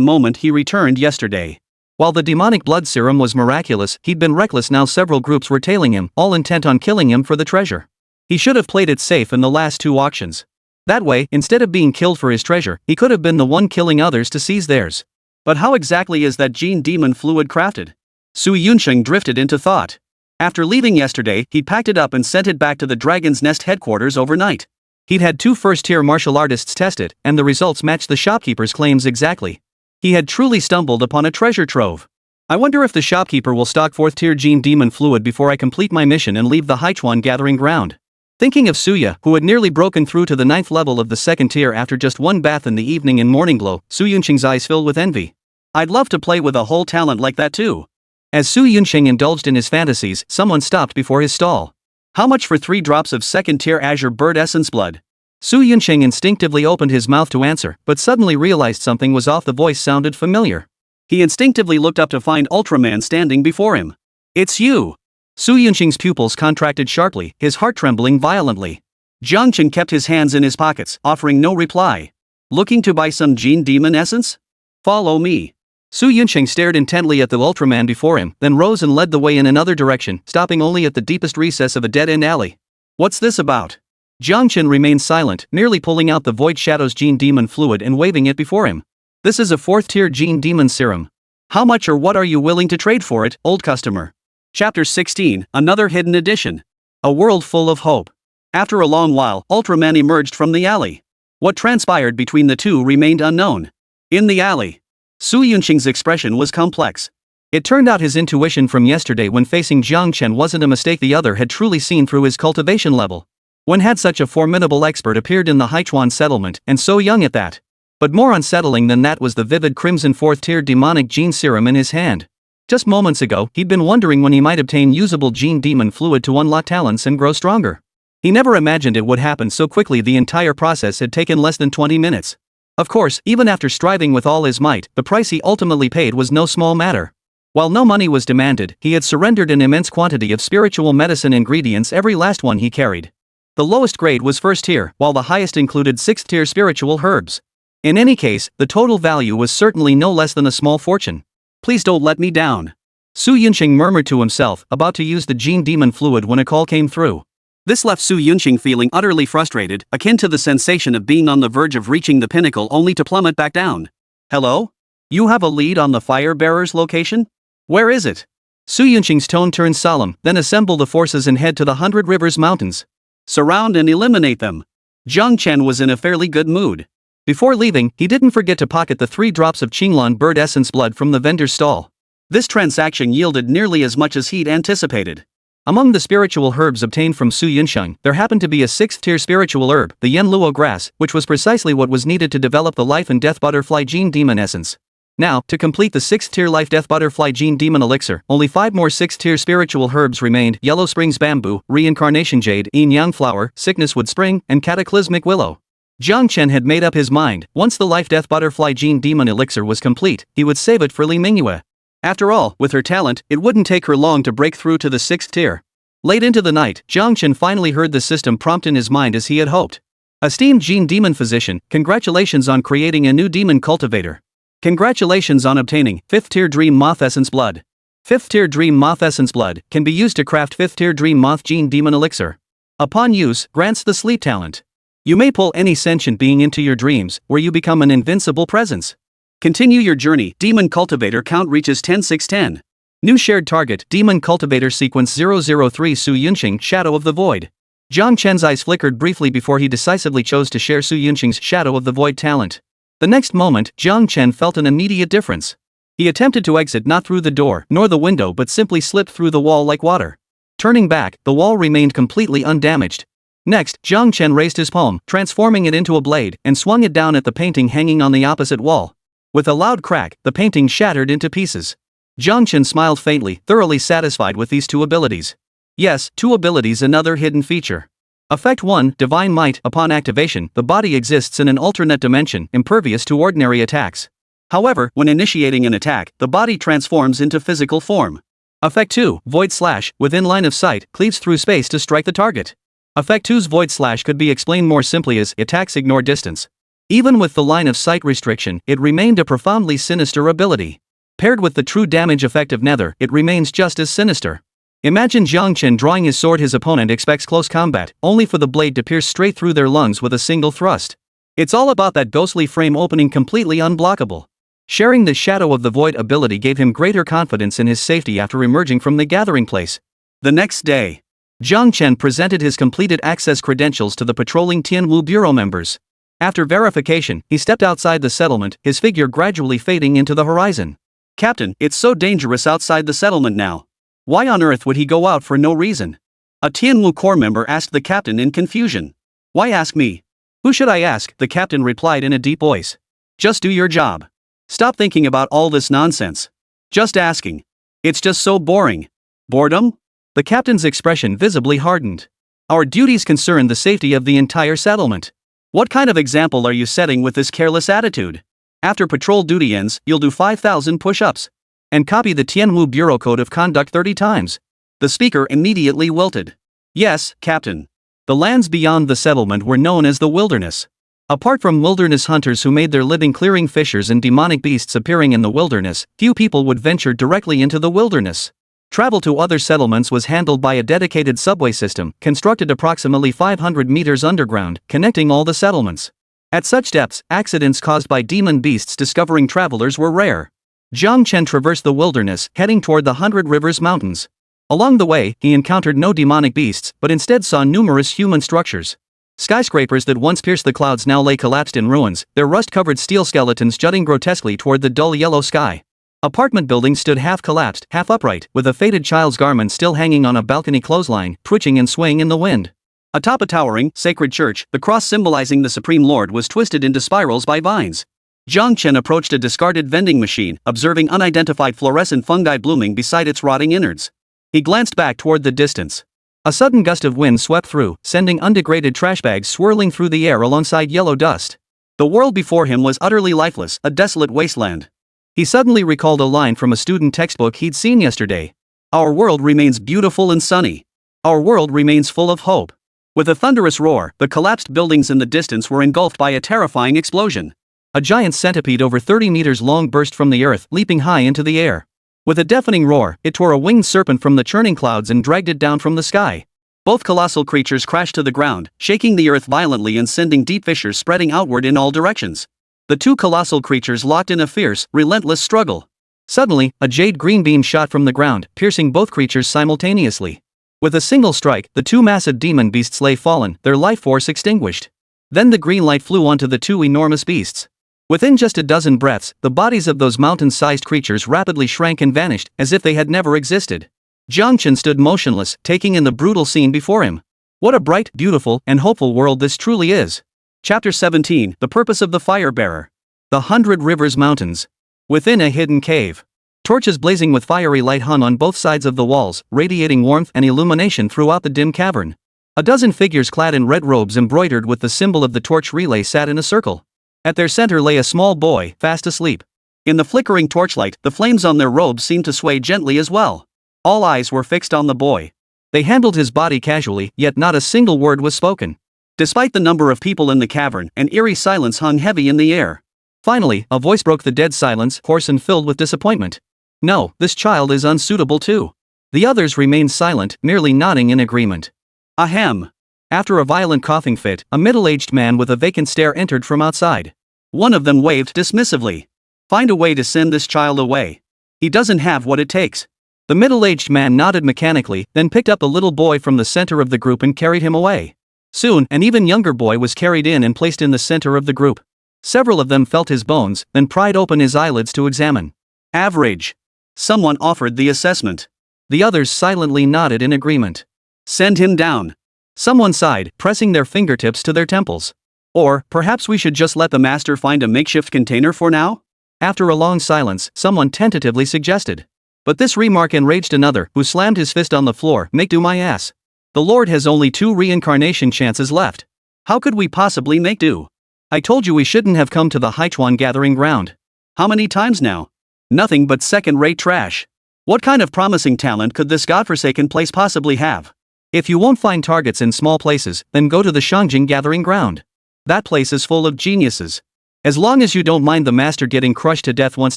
moment he returned yesterday. While the demonic blood serum was miraculous, he'd been reckless. Now several groups were tailing him, all intent on killing him for the treasure. He should have played it safe in the last 2 auctions. That way, instead of being killed for his treasure, he could have been the one killing others to seize theirs. But how exactly is that gene demon fluid crafted? Su Yunsheng drifted into thought. After leaving yesterday, he packed it up and sent it back to the Dragon's Nest headquarters overnight. He'd had 2 first-tier martial artists test it, and the results matched the shopkeeper's claims exactly. He had truly stumbled upon a treasure trove. I wonder if the shopkeeper will stock 4th-tier gene demon fluid before I complete my mission and leave the Haichuan gathering ground. Thinking of Suya, who had nearly broken through to the 9th level of the 2nd tier after just 1 bath in the evening in morning glow, Su Yunsheng's eyes filled with envy. I'd love to play with a whole talent like that too. As Su Yunsheng indulged in his fantasies, someone stopped before his stall. How much for 3 drops of 2nd tier azure bird essence blood? Su Yunsheng instinctively opened his mouth to answer, but suddenly realized something was off. The voice sounded familiar. He instinctively looked up to find Ultraman standing before him. It's you! Su Yunsheng's pupils contracted sharply, his heart trembling violently. Jiang Chen kept his hands in his pockets, offering no reply. Looking to buy some gene demon essence? Follow me. Su Yunsheng stared intently at the Ultraman before him, then rose and led the way in another direction, stopping only at the deepest recess of a dead-end alley. What's this about? Jiang Chen remained silent, merely pulling out the Void Shadow's gene demon fluid and waving it before him. This is a 4th-tier gene demon serum. How much or what are you willing to trade for it, old customer? Chapter 16, another hidden edition. A world full of hope. After a long while, Ultraman emerged from the alley. What transpired between the two remained unknown. In the alley, Su Yunsheng's expression was complex. It turned out his intuition from yesterday when facing Jiang Chen wasn't a mistake. The other had truly seen through his cultivation level. When had such a formidable expert appeared in the Haichuan settlement, and so young at that? But more unsettling than that was the vivid crimson 4th-tier demonic gene serum in his hand. Just moments ago, he'd been wondering when he might obtain usable gene demon fluid to unlock talents and grow stronger. He never imagined it would happen so quickly. The entire process had taken less than 20 minutes. Of course, even after striving with all his might, the price he ultimately paid was no small matter. While no money was demanded, he had surrendered an immense quantity of spiritual medicine ingredients, every last one he carried. The lowest grade was first tier, while the highest included 6th tier spiritual herbs. In any case, the total value was certainly no less than a small fortune. Please don't let me down, Su Yunqing murmured to himself, about to use the gene demon fluid when a call came through. This left Su Yunqing feeling utterly frustrated, akin to the sensation of being on the verge of reaching the pinnacle only to plummet back down. Hello? You have a lead on the fire bearer's location? Where is it? Su Yunqing's tone turned solemn. Then assemble the forces and head to the 100 Rivers Mountains. Surround and eliminate them. Jiang Chen was in a fairly good mood. Before leaving, he didn't forget to pocket the 3 drops of Qinglan bird essence blood from the vendor's stall. This transaction yielded nearly as much as he'd anticipated. Among the spiritual herbs obtained from Su Yunsheng, there happened to be a 6th tier spiritual herb, the Yenluo grass, which was precisely what was needed to develop the life and death butterfly gene demon essence. Now, to complete the 6th tier life death butterfly gene demon elixir, only 5 more 6th tier spiritual herbs remained: Yellow Springs bamboo, reincarnation jade, yin yang flower, sickness wood spring, and cataclysmic willow. Jiang Chen had made up his mind. Once the life death butterfly gene demon elixir was complete, he would save it for Li Mingyue. After all, with her talent, it wouldn't take her long to break through to the 6th tier. Late into the night, Jiang Chen finally heard the system prompt in his mind as he had hoped. Esteemed gene demon physician, congratulations on creating a new demon cultivator. Congratulations on obtaining 5th tier dream moth essence blood. 5th tier dream moth essence blood can be used to craft 5th tier dream moth gene demon elixir. Upon use, grants the sleep talent. You may pull any sentient being into your dreams, where you become an invincible presence. Continue your journey. Demon cultivator count reaches 10,610. New shared target, Demon Cultivator Sequence 003 Su Yunqing, Shadow of the Void. Jiang Chen's eyes flickered briefly before he decisively chose to share Su Yunqing's Shadow of the Void talent. The next moment, Jiang Chen felt an immediate difference. He attempted to exit not through the door nor the window but simply slipped through the wall like water. Turning back, the wall remained completely undamaged. Next, Jiang Chen raised his palm, transforming it into a blade, and swung it down at the painting hanging on the opposite wall. With a loud crack, the painting shattered into pieces. Jiang Chen smiled faintly, thoroughly satisfied with these 2 abilities. Yes, 2 abilities, another hidden feature. Effect 1, Divine Might. Upon activation, the body exists in an alternate dimension, impervious to ordinary attacks. However, when initiating an attack, the body transforms into physical form. Effect 2, Void Slash. Within line of sight, cleaves through space to strike the target. Effect 2's Void Slash could be explained more simply as attacks ignore distance. Even with the line of sight restriction, it remained a profoundly sinister ability. Paired with the true damage effect of Nether, it remains just as sinister. Imagine Jiang Chen drawing his sword. His opponent expects close combat, only for the blade to pierce straight through their lungs with a single thrust. It's all about that ghostly frame opening, completely unblockable. Sharing the Shadow of the Void ability gave him greater confidence in his safety after emerging from the gathering place. The next day, Jiang Chen presented his completed access credentials to the patrolling Tianwu Bureau members. After verification, he stepped outside the settlement, his figure gradually fading into the horizon. Captain, it's so dangerous outside the settlement now. Why on earth would he go out for no reason? A Tianwu Corps member asked the captain in confusion. Why ask me? Who should I ask? The captain replied in a deep voice. Just do your job. Stop thinking about all this nonsense. Just asking. It's just so boring. Boredom? The captain's expression visibly hardened. Our duties concern the safety of the entire settlement. What kind of example are you setting with this careless attitude? After patrol duty ends, you'll do 5,000 push-ups. And copy the Tianwu Bureau Code of Conduct 30 times. The speaker immediately wilted. Yes, Captain. The lands beyond the settlement were known as the wilderness. Apart from wilderness hunters who made their living clearing fissures and demonic beasts appearing in the wilderness, few people would venture directly into the wilderness. Travel to other settlements was handled by a dedicated subway system, constructed approximately 500 meters underground, connecting all the settlements. At such depths, accidents caused by demon beasts discovering travelers were rare. Jiang Chen traversed the wilderness, heading toward the 100 Rivers Mountains. Along the way, he encountered no demonic beasts, but instead saw numerous human structures. Skyscrapers that once pierced the clouds now lay collapsed in ruins, their rust-covered steel skeletons jutting grotesquely toward the dull yellow sky. Apartment buildings stood half-collapsed, half-upright, with a faded child's garment still hanging on a balcony clothesline, twitching and swaying in the wind. Atop a towering, sacred church, the cross symbolizing the Supreme Lord was twisted into spirals by vines. Jiang Chen approached a discarded vending machine, observing unidentified fluorescent fungi blooming beside its rotting innards. He glanced back toward the distance. A sudden gust of wind swept through, sending undegraded trash bags swirling through the air alongside yellow dust. The world before him was utterly lifeless, a desolate wasteland. He suddenly recalled a line from a student textbook he'd seen yesterday. Our world remains beautiful and sunny. Our world remains full of hope. With a thunderous roar, the collapsed buildings in the distance were engulfed by a terrifying explosion. A giant centipede over 30 meters long burst from the earth, leaping high into the air. With a deafening roar, it tore a winged serpent from the churning clouds and dragged it down from the sky. Both colossal creatures crashed to the ground, shaking the earth violently and sending deep fissures spreading outward in all directions. The two colossal creatures locked in a fierce, relentless struggle. Suddenly, a jade green beam shot from the ground, piercing both creatures simultaneously. With a single strike, the two massive demon beasts lay fallen, their life force extinguished. Then the green light flew onto the two enormous beasts. Within just a dozen breaths, the bodies of those mountain-sized creatures rapidly shrank and vanished, as if they had never existed. Jiang Chen stood motionless, taking in the brutal scene before him. What a bright, beautiful, and hopeful world this truly is. Chapter 17, The Purpose of the Fire Bearer. The 100 Rivers Mountains. Within a hidden cave. Torches blazing with fiery light hung on both sides of the walls, radiating warmth and illumination throughout the dim cavern. A dozen figures clad in red robes embroidered with the symbol of the torch relay sat in a circle. At their center lay a small boy, fast asleep. In the flickering torchlight, the flames on their robes seemed to sway gently as well. All eyes were fixed on the boy. They handled his body casually, yet not a single word was spoken. Despite the number of people in the cavern, an eerie silence hung heavy in the air. Finally, a voice broke the dead silence, hoarse and filled with disappointment. No, this child is unsuitable too. The others remained silent, merely nodding in agreement. Ahem. After a violent coughing fit, a middle-aged man with a vacant stare entered from outside. One of them waved dismissively. Find a way to send this child away. He doesn't have what it takes. The middle-aged man nodded mechanically, then picked up the little boy from the center of the group and carried him away. Soon, an even younger boy was carried in and placed in the center of the group. Several of them felt his bones, then pried open his eyelids to examine. Average. Someone offered the assessment. The others silently nodded in agreement. Send him down. Someone sighed, pressing their fingertips to their temples. Or, perhaps we should just let the master find a makeshift container for now? After a long silence, someone tentatively suggested. But this remark enraged another, who slammed his fist on the floor. Make do my ass. The Lord has only 2 reincarnation chances left. How could we possibly make do? I told you we shouldn't have come to the Haichuan gathering ground. How many times now? Nothing but second-rate trash. What kind of promising talent could this godforsaken place possibly have? If you won't find targets in small places, then go to the Shangjing gathering ground. That place is full of geniuses. As long as you don't mind the master getting crushed to death once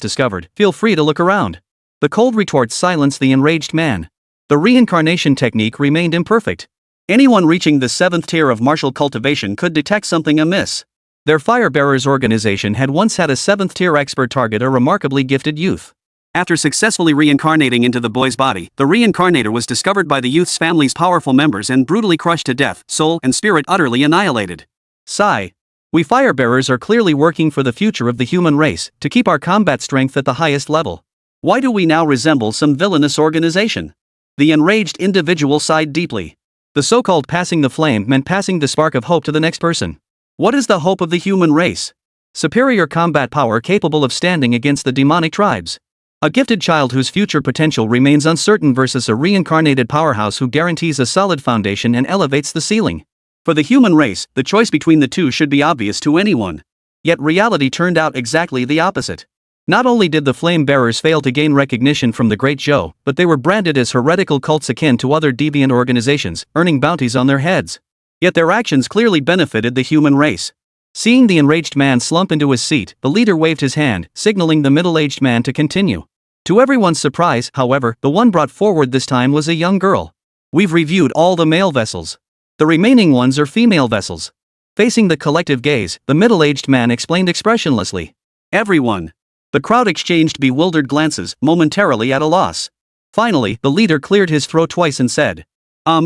discovered, feel free to look around. The cold retort silenced the enraged man. The reincarnation technique remained imperfect. Anyone reaching the 7th tier of martial cultivation could detect something amiss. Their Fire Bearers organization had once had a 7th tier expert target a remarkably gifted youth. After successfully reincarnating into the boy's body, the reincarnator was discovered by the youth's family's powerful members and brutally crushed to death, soul and spirit utterly annihilated. Sigh. We Fire Bearers are clearly working for the future of the human race, to keep our combat strength at the highest level. Why do we now resemble some villainous organization? The enraged individual sighed deeply. The so-called passing the flame meant passing the spark of hope to the next person. What is the hope of the human race? Superior combat power capable of standing against the demonic tribes. A gifted child whose future potential remains uncertain versus a reincarnated powerhouse who guarantees a solid foundation and elevates the ceiling. For the human race, the choice between the two should be obvious to anyone. Yet reality turned out exactly the opposite. Not only did the Flame Bearers fail to gain recognition from the Great Zhou, but they were branded as heretical cults akin to other deviant organizations, earning bounties on their heads. Yet their actions clearly benefited the human race. Seeing the enraged man slump into his seat, the leader waved his hand, signaling the middle-aged man to continue. To everyone's surprise, however, the one brought forward this time was a young girl. We've reviewed all the male vessels. The remaining ones are female vessels. Facing the collective gaze, the middle-aged man explained expressionlessly. Everyone. The crowd exchanged bewildered glances, momentarily at a loss. Finally, the leader cleared his throat twice and said,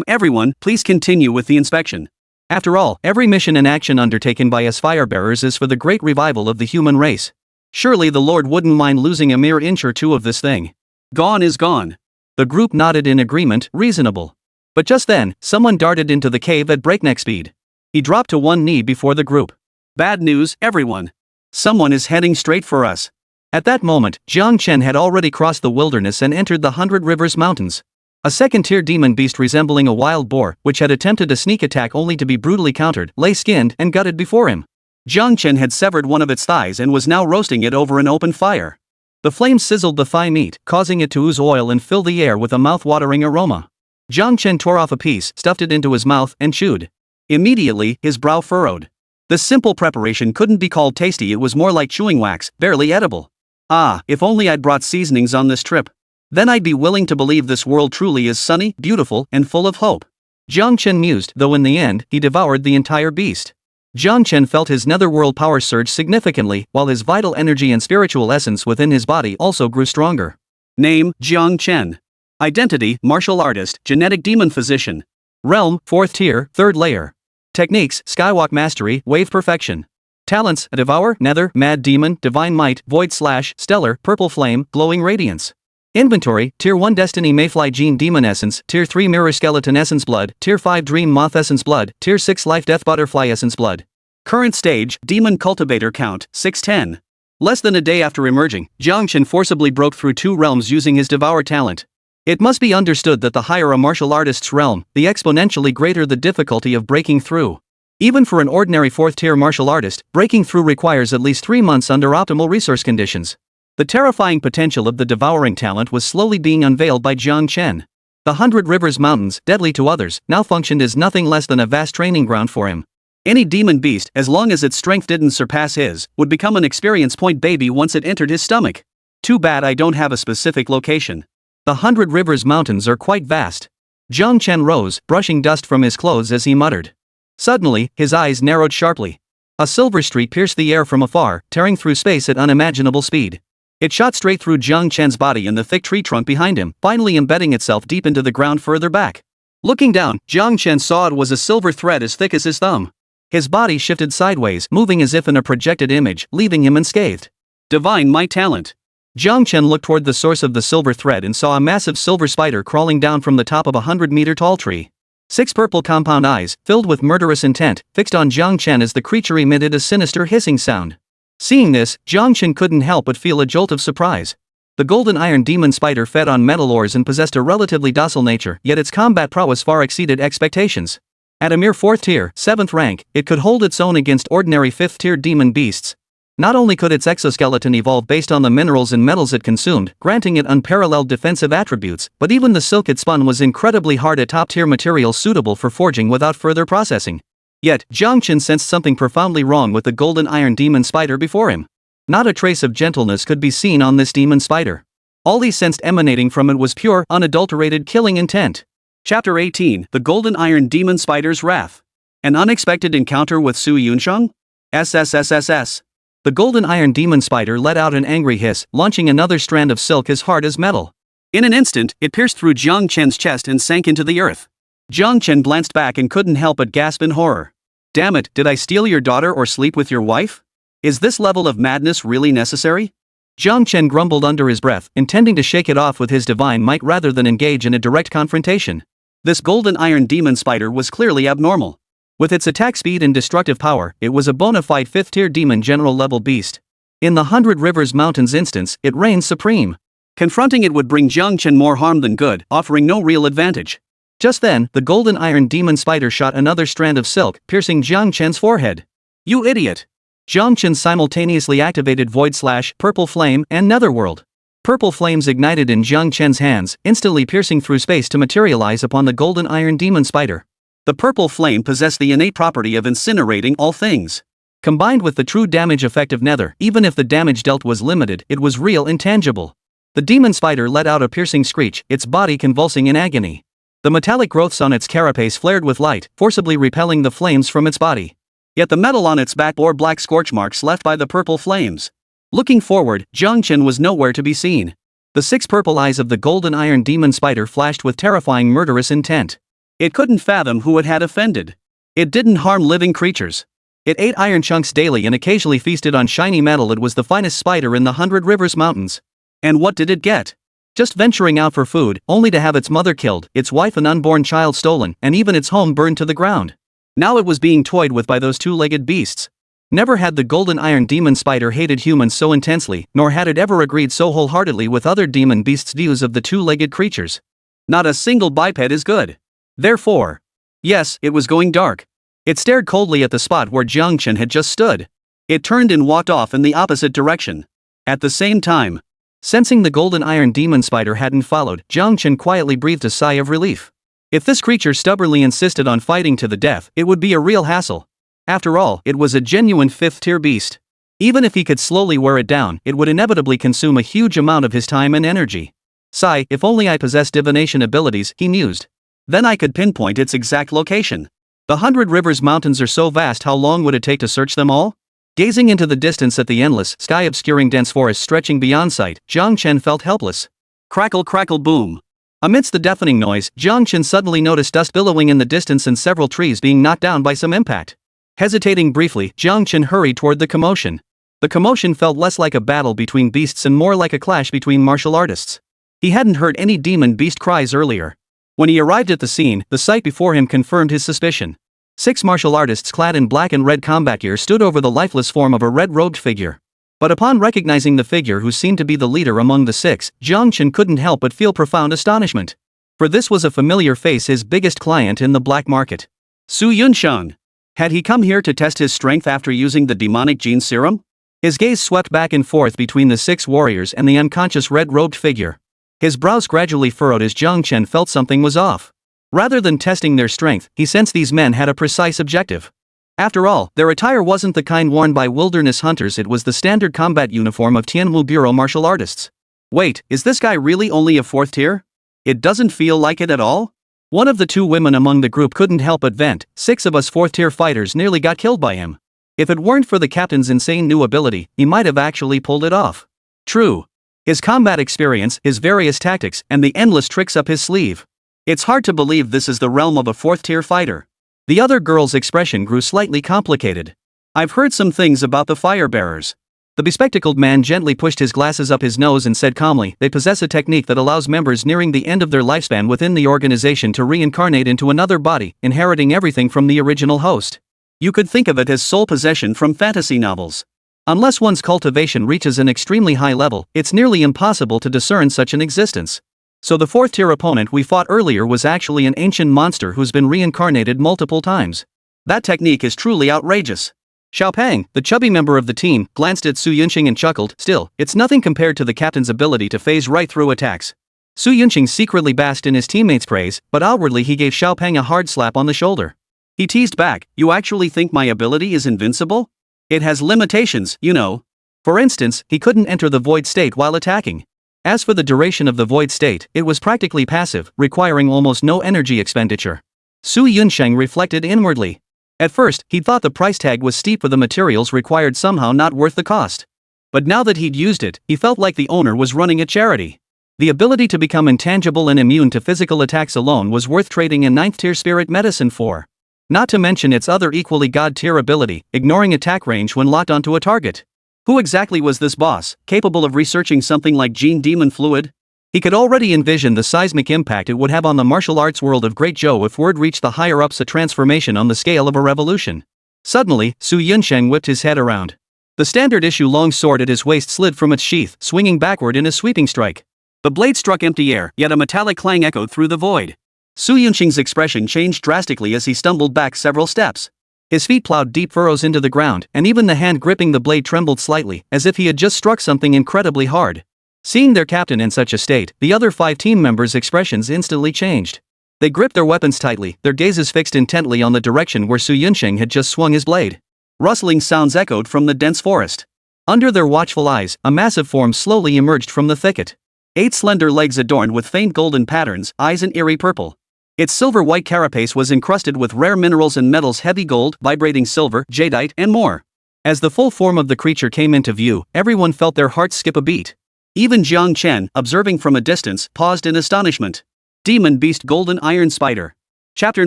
everyone, please continue with the inspection. After all, every mission and action undertaken by us Firebearers is for the great revival of the human race. Surely the Lord wouldn't mind losing a mere inch or two of this thing. Gone is gone. The group nodded in agreement, reasonable. But just then, someone darted into the cave at breakneck speed. He dropped to one knee before the group. Bad news, everyone. Someone is heading straight for us. At that moment, Jiang Chen had already crossed the wilderness and entered the 100 Rivers Mountains. A second-tier demon beast resembling a wild boar, which had attempted a sneak attack only to be brutally countered, lay skinned and gutted before him. Jiang Chen had severed one of its thighs and was now roasting it over an open fire. The flames sizzled the thigh meat, causing it to ooze oil and fill the air with a mouth-watering aroma. Jiang Chen tore off a piece, stuffed it into his mouth, and chewed. Immediately, his brow furrowed. This simple preparation couldn't be called tasty, it was more like chewing wax, barely edible. Ah, if only I'd brought seasonings on this trip. Then I'd be willing to believe this world truly is sunny, beautiful, and full of hope. Jiang Chen mused, though in the end, he devoured the entire beast. Jiang Chen felt his netherworld power surge significantly, while his vital energy and spiritual essence within his body also grew stronger. Name, Jiang Chen. Identity, martial artist, genetic demon physician. Realm, 4th tier, 3rd layer. Techniques, Skywalk mastery, wave perfection. Talents, Devour, Nether, Mad Demon, Divine Might, Void Slash, Stellar, Purple Flame, Glowing Radiance. Inventory, Tier 1 Destiny Mayfly Gene Demon Essence, Tier 3 Mirror Skeleton Essence Blood, Tier 5 Dream Moth Essence Blood, Tier 6 Life Death Butterfly Essence Blood. Current stage, Demon Cultivator count, 610. Less than a day after emerging, Jiang Chen forcibly broke through 2 realms using his Devour talent. It must be understood that the higher a martial artist's realm, the exponentially greater the difficulty of breaking through. Even for an ordinary 4th tier martial artist, breaking through requires at least 3 months under optimal resource conditions. The terrifying potential of the devouring talent was slowly being unveiled by Jiang Chen. The 100 Rivers Mountains, deadly to others, now functioned as nothing less than a vast training ground for him. Any demon beast, as long as its strength didn't surpass his, would become an experience point baby once it entered his stomach. Too bad I don't have a specific location. The 100 Rivers Mountains are quite vast. Jiang Chen rose, brushing dust from his clothes as he muttered. Suddenly, his eyes narrowed sharply. A silver streak pierced the air from afar, tearing through space at unimaginable speed. It shot straight through Jiang Chen's body and the thick tree trunk behind him, finally embedding itself deep into the ground further back. Looking down, Jiang Chen saw it was a silver thread as thick as his thumb. His body shifted sideways, moving as if in a projected image, leaving him unscathed. Divine my talent. Jiang Chen looked toward the source of the silver thread and saw a massive silver spider crawling down from the top of a 100-meter-tall tree. 6 purple compound eyes, filled with murderous intent, fixed on Jiang Chen as the creature emitted a sinister hissing sound. Seeing this, Jiang Chen couldn't help but feel a jolt of surprise. The golden iron demon spider fed on metal ores and possessed a relatively docile nature, yet its combat prowess far exceeded expectations. At a mere 4th tier, 7th rank, it could hold its own against ordinary 5th tier demon beasts. Not only could its exoskeleton evolve based on the minerals and metals it consumed, granting it unparalleled defensive attributes, but even the silk it spun was incredibly hard at top-tier materials suitable for forging without further processing. Yet, Jiang Chen sensed something profoundly wrong with the golden iron demon spider before him. Not a trace of gentleness could be seen on this demon spider. All he sensed emanating from it was pure, unadulterated killing intent. Chapter 18, The Golden Iron Demon Spider's Wrath. An unexpected encounter with Su Yunsheng? SSSS. The golden iron demon spider let out an angry hiss, launching another strand of silk as hard as metal. In an instant, it pierced through Jiang Chen's chest and sank into the earth. Jiang Chen glanced back and couldn't help but gasp in horror. Damn it, did I steal your daughter or sleep with your wife? Is this level of madness really necessary? Jiang Chen grumbled under his breath, intending to shake it off with his divine might rather than engage in a direct confrontation. This golden iron demon spider was clearly abnormal. With its attack speed and destructive power, it was a bona fide 5th tier demon general level beast. In the 100 Rivers Mountains instance, it reigned supreme. Confronting it would bring Jiang Chen more harm than good, offering no real advantage. Just then, the golden iron demon spider shot another strand of silk, piercing Jiang Chen's forehead. You idiot! Jiang Chen simultaneously activated Void Slash, Purple Flame, and Netherworld. Purple flames ignited in Jiang Chen's hands, instantly piercing through space to materialize upon the golden iron demon spider. The purple flame possessed the innate property of incinerating all things. Combined with the true damage effect of Nether, even if the damage dealt was limited, it was real and tangible. The demon spider let out a piercing screech, its body convulsing in agony. The metallic growths on its carapace flared with light, forcibly repelling the flames from its body. Yet the metal on its back bore black scorch marks left by the purple flames. Looking forward, Jiang Chen was nowhere to be seen. The 6 purple eyes of the golden iron demon spider flashed with terrifying murderous intent. It couldn't fathom who it had offended. It didn't harm living creatures. It ate iron chunks daily and occasionally feasted on shiny metal. It was the finest spider in the 100 Rivers Mountains. And what did it get? Just venturing out for food, only to have its mother killed, its wife and unborn child stolen, and even its home burned to the ground. Now it was being toyed with by those 2-legged beasts. Never had the golden iron demon spider hated humans so intensely, nor had it ever agreed so wholeheartedly with other demon beasts' views of the two-legged creatures. Not a single biped is good. Therefore. Yes, it was going dark. It stared coldly at the spot where Jiang Chen had just stood. It turned and walked off in the opposite direction. At the same time, sensing the golden iron demon spider hadn't followed, Jiang Chen quietly breathed a sigh of relief. If this creature stubbornly insisted on fighting to the death, it would be a real hassle. After all, it was a genuine fifth-tier beast. Even if he could slowly wear it down, it would inevitably consume a huge amount of his time and energy. Sigh, if only I possessed divination abilities, he mused. Then I could pinpoint its exact location. The 100 Rivers mountains are so vast, how long would it take to search them all? Gazing into the distance at the endless, sky-obscuring dense forest stretching beyond sight, Jiang Chen felt helpless. Crackle crackle boom. Amidst the deafening noise, Jiang Chen suddenly noticed dust billowing in the distance and several trees being knocked down by some impact. Hesitating briefly, Jiang Chen hurried toward the commotion. The commotion felt less like a battle between beasts and more like a clash between martial artists. He hadn't heard any demon beast cries earlier. When he arrived at the scene, the sight before him confirmed his suspicion. 6 martial artists clad in black and red combat gear stood over the lifeless form of a red-robed figure. But upon recognizing the figure who seemed to be the leader among the 6, Jiang Chen couldn't help but feel profound astonishment. For this was a familiar face, his biggest client in the black market. Su Yunsheng. Had he come here to test his strength after using the demonic gene serum? His gaze swept back and forth between the 6 warriors and the unconscious red-robed figure. His brows gradually furrowed as Jiang Chen felt something was off. Rather than testing their strength, he sensed these men had a precise objective. After all, their attire wasn't the kind worn by wilderness hunters, it was the standard combat uniform of Tianwu Bureau martial artists. Wait, is this guy really only a 4th tier? It doesn't feel like it at all? One of the 2 women among the group couldn't help but vent. 6 of us 4th tier fighters nearly got killed by him. If it weren't for the captain's insane new ability, he might have actually pulled it off. True. His combat experience, his various tactics, and the endless tricks up his sleeve. It's hard to believe this is the realm of a 4th tier fighter. The other girl's expression grew slightly complicated. I've heard some things about the fire bearers. The bespectacled man gently pushed his glasses up his nose and said calmly, they possess a technique that allows members nearing the end of their lifespan within the organization to reincarnate into another body, inheriting everything from the original host. You could think of it as soul possession from fantasy novels. Unless one's cultivation reaches an extremely high level, it's nearly impossible to discern such an existence. So the 4th tier opponent we fought earlier was actually an ancient monster who's been reincarnated multiple times. That technique is truly outrageous. Xiaopeng, the chubby member of the team, glanced at Su Yunqing and chuckled. Still, it's nothing compared to the captain's ability to phase right through attacks. Su Yunqing secretly basked in his teammates' praise, but outwardly he gave Xiaopeng a hard slap on the shoulder. He teased back, you actually think my ability is invincible? It has limitations, you know. For instance, he couldn't enter the void state while attacking. As for the duration of the void state, it was practically passive, requiring almost no energy expenditure. Su Yunsheng reflected inwardly. At first, he'd thought the price tag was steep for the materials required, somehow not worth the cost. But now that he'd used it, he felt like the owner was running a charity. The ability to become intangible and immune to physical attacks alone was worth trading a 9th tier spirit medicine for. Not to mention its other equally god-tier ability, ignoring attack range when locked onto a target. Who exactly was this boss, capable of researching something like gene demon fluid? He could already envision the seismic impact it would have on the martial arts world of Great Zhou if word reached the higher-ups, a transformation on the scale of a revolution. Suddenly, Su Yunsheng whipped his head around. The standard issue long sword at his waist slid from its sheath, swinging backward in a sweeping strike. The blade struck empty air, yet a metallic clang echoed through the void. Su Yunqing's expression changed drastically as he stumbled back several steps. His feet plowed deep furrows into the ground, and even the hand gripping the blade trembled slightly, as if he had just struck something incredibly hard. Seeing their captain in such a state, the other 5 team members' expressions instantly changed. They gripped their weapons tightly, their gazes fixed intently on the direction where Su Yunsheng had just swung his blade. Rustling sounds echoed from the dense forest. Under their watchful eyes, a massive form slowly emerged from the thicket. 8 slender legs adorned with faint golden patterns, eyes an eerie purple. Its silver-white carapace was encrusted with rare minerals and metals, heavy gold, vibrating silver, jadeite, and more. As the full form of the creature came into view, everyone felt their hearts skip a beat. Even Jiang Chen, observing from a distance, paused in astonishment. Demon Beast Golden Iron Spider. Chapter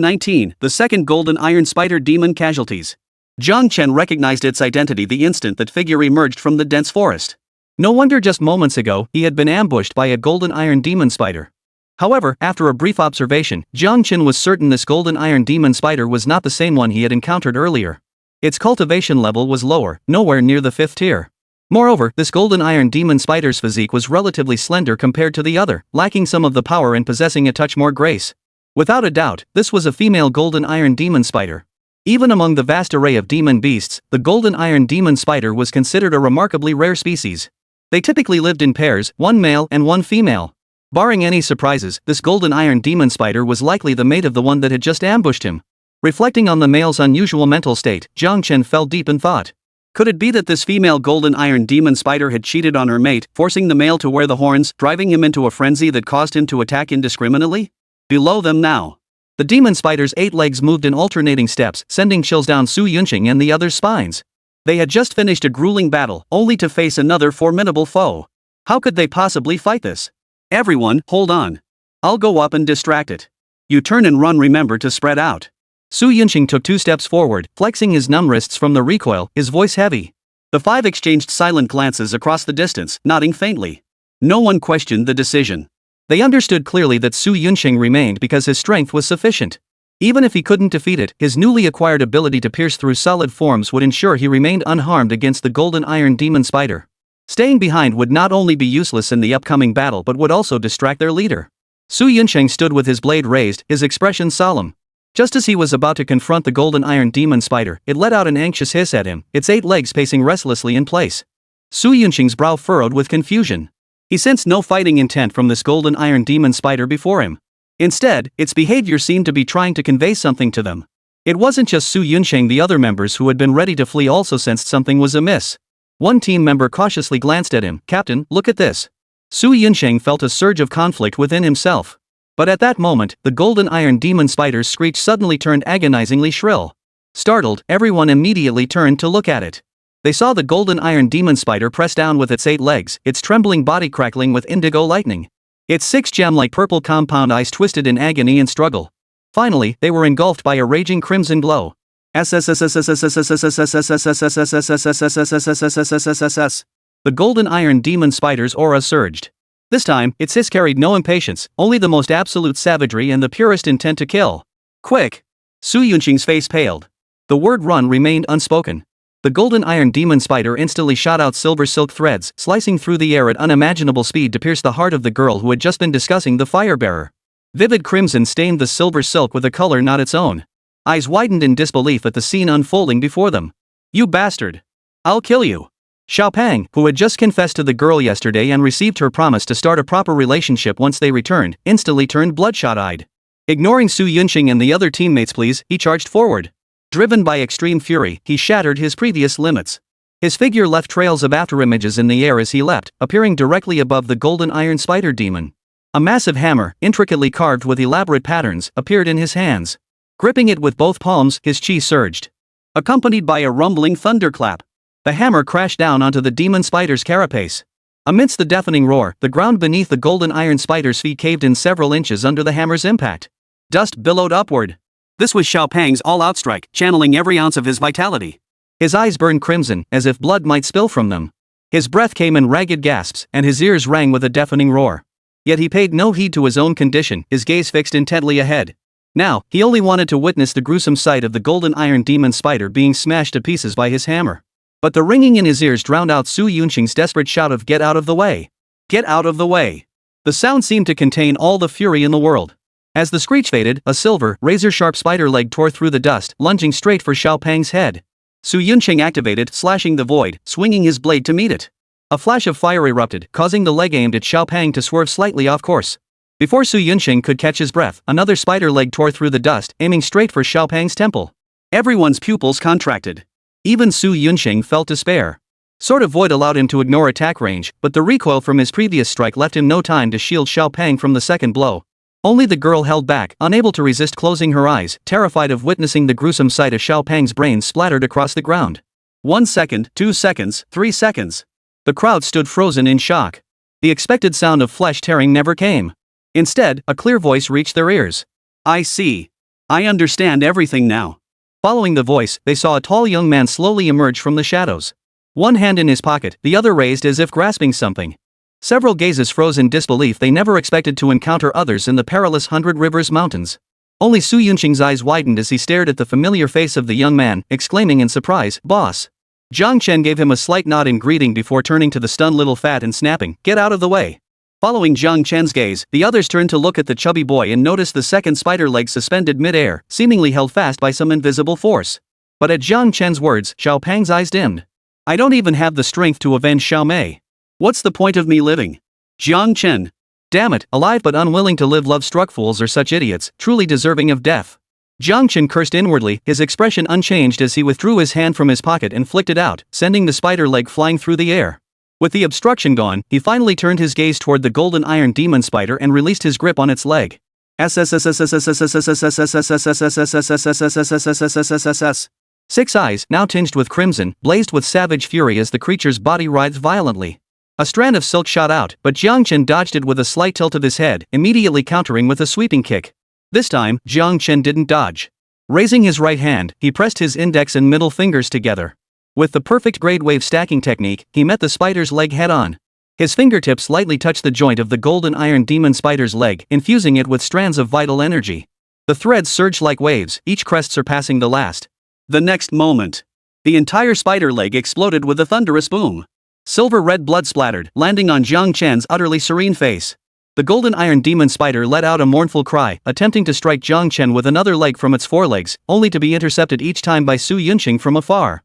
19, The Second Golden Iron Spider Demon Casualties. Jiang Chen recognized its identity the instant that figure emerged from the dense forest. No wonder just moments ago, he had been ambushed by a golden iron demon spider. However, after a brief observation, Jiang Chen was certain this golden iron demon spider was not the same one he had encountered earlier. Its cultivation level was lower, nowhere near the 5th tier. Moreover, this golden iron demon spider's physique was relatively slender compared to the other, lacking some of the power and possessing a touch more grace. Without a doubt, this was a female golden iron demon spider. Even among the vast array of demon beasts, the golden iron demon spider was considered a remarkably rare species. They typically lived in pairs, one male and one female. Barring any surprises, this golden iron demon spider was likely the mate of the one that had just ambushed him. Reflecting on the male's unusual mental state, Jiang Chen fell deep in thought. Could it be that this female golden iron demon spider had cheated on her mate, forcing the male to wear the horns, driving him into a frenzy that caused him to attack indiscriminately? Below them now. The demon spider's 8 legs moved in alternating steps, sending chills down Su Yunqing and the others' spines. They had just finished a grueling battle, only to face another formidable foe. How could they possibly fight this? Everyone, hold on. I'll go up and distract it. You turn and run, remember to spread out. Su Yunqing took 2 steps forward, flexing his numb wrists from the recoil, his voice heavy. The 5 exchanged silent glances across the distance, nodding faintly. No one questioned the decision. They understood clearly that Su Yunqing remained because his strength was sufficient. Even if he couldn't defeat it, his newly acquired ability to pierce through solid forms would ensure he remained unharmed against the golden iron demon spider. Staying behind would not only be useless in the upcoming battle but would also distract their leader. Su Yunqing stood with his blade raised, his expression solemn. Just as he was about to confront the golden iron demon spider, it let out an anxious hiss at him, its 8 legs pacing restlessly in place. Su Yunqing's brow furrowed with confusion. He sensed no fighting intent from this golden iron demon spider before him. Instead, its behavior seemed to be trying to convey something to them. It wasn't just Su Yunqing, the other members who had been ready to flee also sensed something was amiss. One team member cautiously glanced at him. "Captain, look at this." Su Yunqing felt a surge of conflict within himself. But at that moment, the golden iron demon spider's screech suddenly turned agonizingly shrill. Startled, everyone immediately turned to look at it. They saw the golden iron demon spider press down with its 8 legs, its trembling body crackling with indigo lightning. Its 6 gem-like purple compound eyes twisted in agony and struggle. Finally, they were engulfed by a raging crimson glow. SSS. The golden iron demon spider's aura surged. This time, its hiss carried no impatience, only the most absolute savagery and the purest intent to kill. "Quick!" Su Yunqing's face paled. The word "run" remained unspoken. The golden iron demon spider instantly shot out silver silk threads, slicing through the air at unimaginable speed to pierce the heart of the girl who had just been discussing the firebearer. Vivid crimson stained the silver silk with a color not its own. Eyes widened in disbelief at the scene unfolding before them. "You bastard! I'll kill you!" Xiaopang, who had just confessed to the girl yesterday and received her promise to start a proper relationship once they returned, instantly turned bloodshot-eyed. Ignoring Su Yunqing and the other teammates' pleas, he charged forward. Driven by extreme fury, he shattered his previous limits. His figure left trails of afterimages in the air as he leapt, appearing directly above the golden iron spider demon. A massive hammer, intricately carved with elaborate patterns, appeared in his hands. Gripping it with both palms, his chi surged. Accompanied by a rumbling thunderclap, the hammer crashed down onto the demon spider's carapace. Amidst the deafening roar, the ground beneath the golden iron spider's feet caved in several inches under the hammer's impact. Dust billowed upward. This was Xiaopang's all-out strike, channeling every ounce of his vitality. His eyes burned crimson, as if blood might spill from them. His breath came in ragged gasps, and his ears rang with a deafening roar. Yet he paid no heed to his own condition, his gaze fixed intently ahead. Now, he only wanted to witness the gruesome sight of the golden iron demon spider being smashed to pieces by his hammer. But the ringing in his ears drowned out Su Yunqing's desperate shout of "Get out of the way! Get out of the way!" The sound seemed to contain all the fury in the world. As the screech faded, a silver, razor-sharp spider leg tore through the dust, lunging straight for Xiaopang's head. Su Yunqing activated, slashing the void, swinging his blade to meet it. A flash of fire erupted, causing the leg aimed at Xiaopang to swerve slightly off course. Before Su Yunqing could catch his breath, another spider leg tore through the dust, aiming straight for Xiaopang's temple. Everyone's pupils contracted. Even Su Yunqing felt despair. Sword of Void allowed him to ignore attack range, but the recoil from his previous strike left him no time to shield Xiaopang from the second blow. Only the girl held back, unable to resist closing her eyes, terrified of witnessing the gruesome sight of Xiaopang's brains splattered across the ground. 1 second, 2 seconds, 3 seconds. The crowd stood frozen in shock. The expected sound of flesh tearing never came. Instead, a clear voice reached their ears. "I see. I understand everything now." Following the voice, they saw a tall young man slowly emerge from the shadows. One hand in his pocket, the other raised as if grasping something. Several gazes froze in disbelief. They never expected to encounter others in the perilous 100 Rivers Mountains. Only Su Yunqing's eyes widened as he stared at the familiar face of the young man, exclaiming in surprise, "Boss." Jiang Chen gave him a slight nod in greeting before turning to the stunned little fat and snapping, "Get out of the way." Following Jiang Chen's gaze, the others turned to look at the chubby boy and noticed the second spider leg suspended mid-air, seemingly held fast by some invisible force. But at Jiang Chen's words, Xiao Pang's eyes dimmed. "I don't even have the strength to avenge Xiao Mei. What's the point of me living?" Jiang Chen. Damn it, alive but unwilling to live, love-struck fools are such idiots, truly deserving of death. Jiang Chen cursed inwardly, his expression unchanged as he withdrew his hand from his pocket and flicked it out, sending the spider leg flying through the air. With the obstruction gone, he finally turned his gaze toward the golden iron demon spider and released his grip on its leg. SSS. Six eyes, now tinged with crimson, blazed with savage fury as the creature's body writhed violently. A strand of silk shot out, but Jiang Chen dodged it with a slight tilt of his head, immediately countering with a sweeping kick. This time, Jiang Chen didn't dodge. Raising his right hand, he pressed his index and middle fingers together. With the perfect grade wave stacking technique, he met the spider's leg head-on. His fingertips lightly touched the joint of the golden iron demon spider's leg, infusing it with strands of vital energy. The threads surged like waves, each crest surpassing the last. The next moment, the entire spider leg exploded with a thunderous boom. Silver red blood splattered, landing on Jiang Chen's utterly serene face. The golden iron demon spider let out a mournful cry, attempting to strike Jiang Chen with another leg from its forelegs, only to be intercepted each time by Su Yunqing from afar.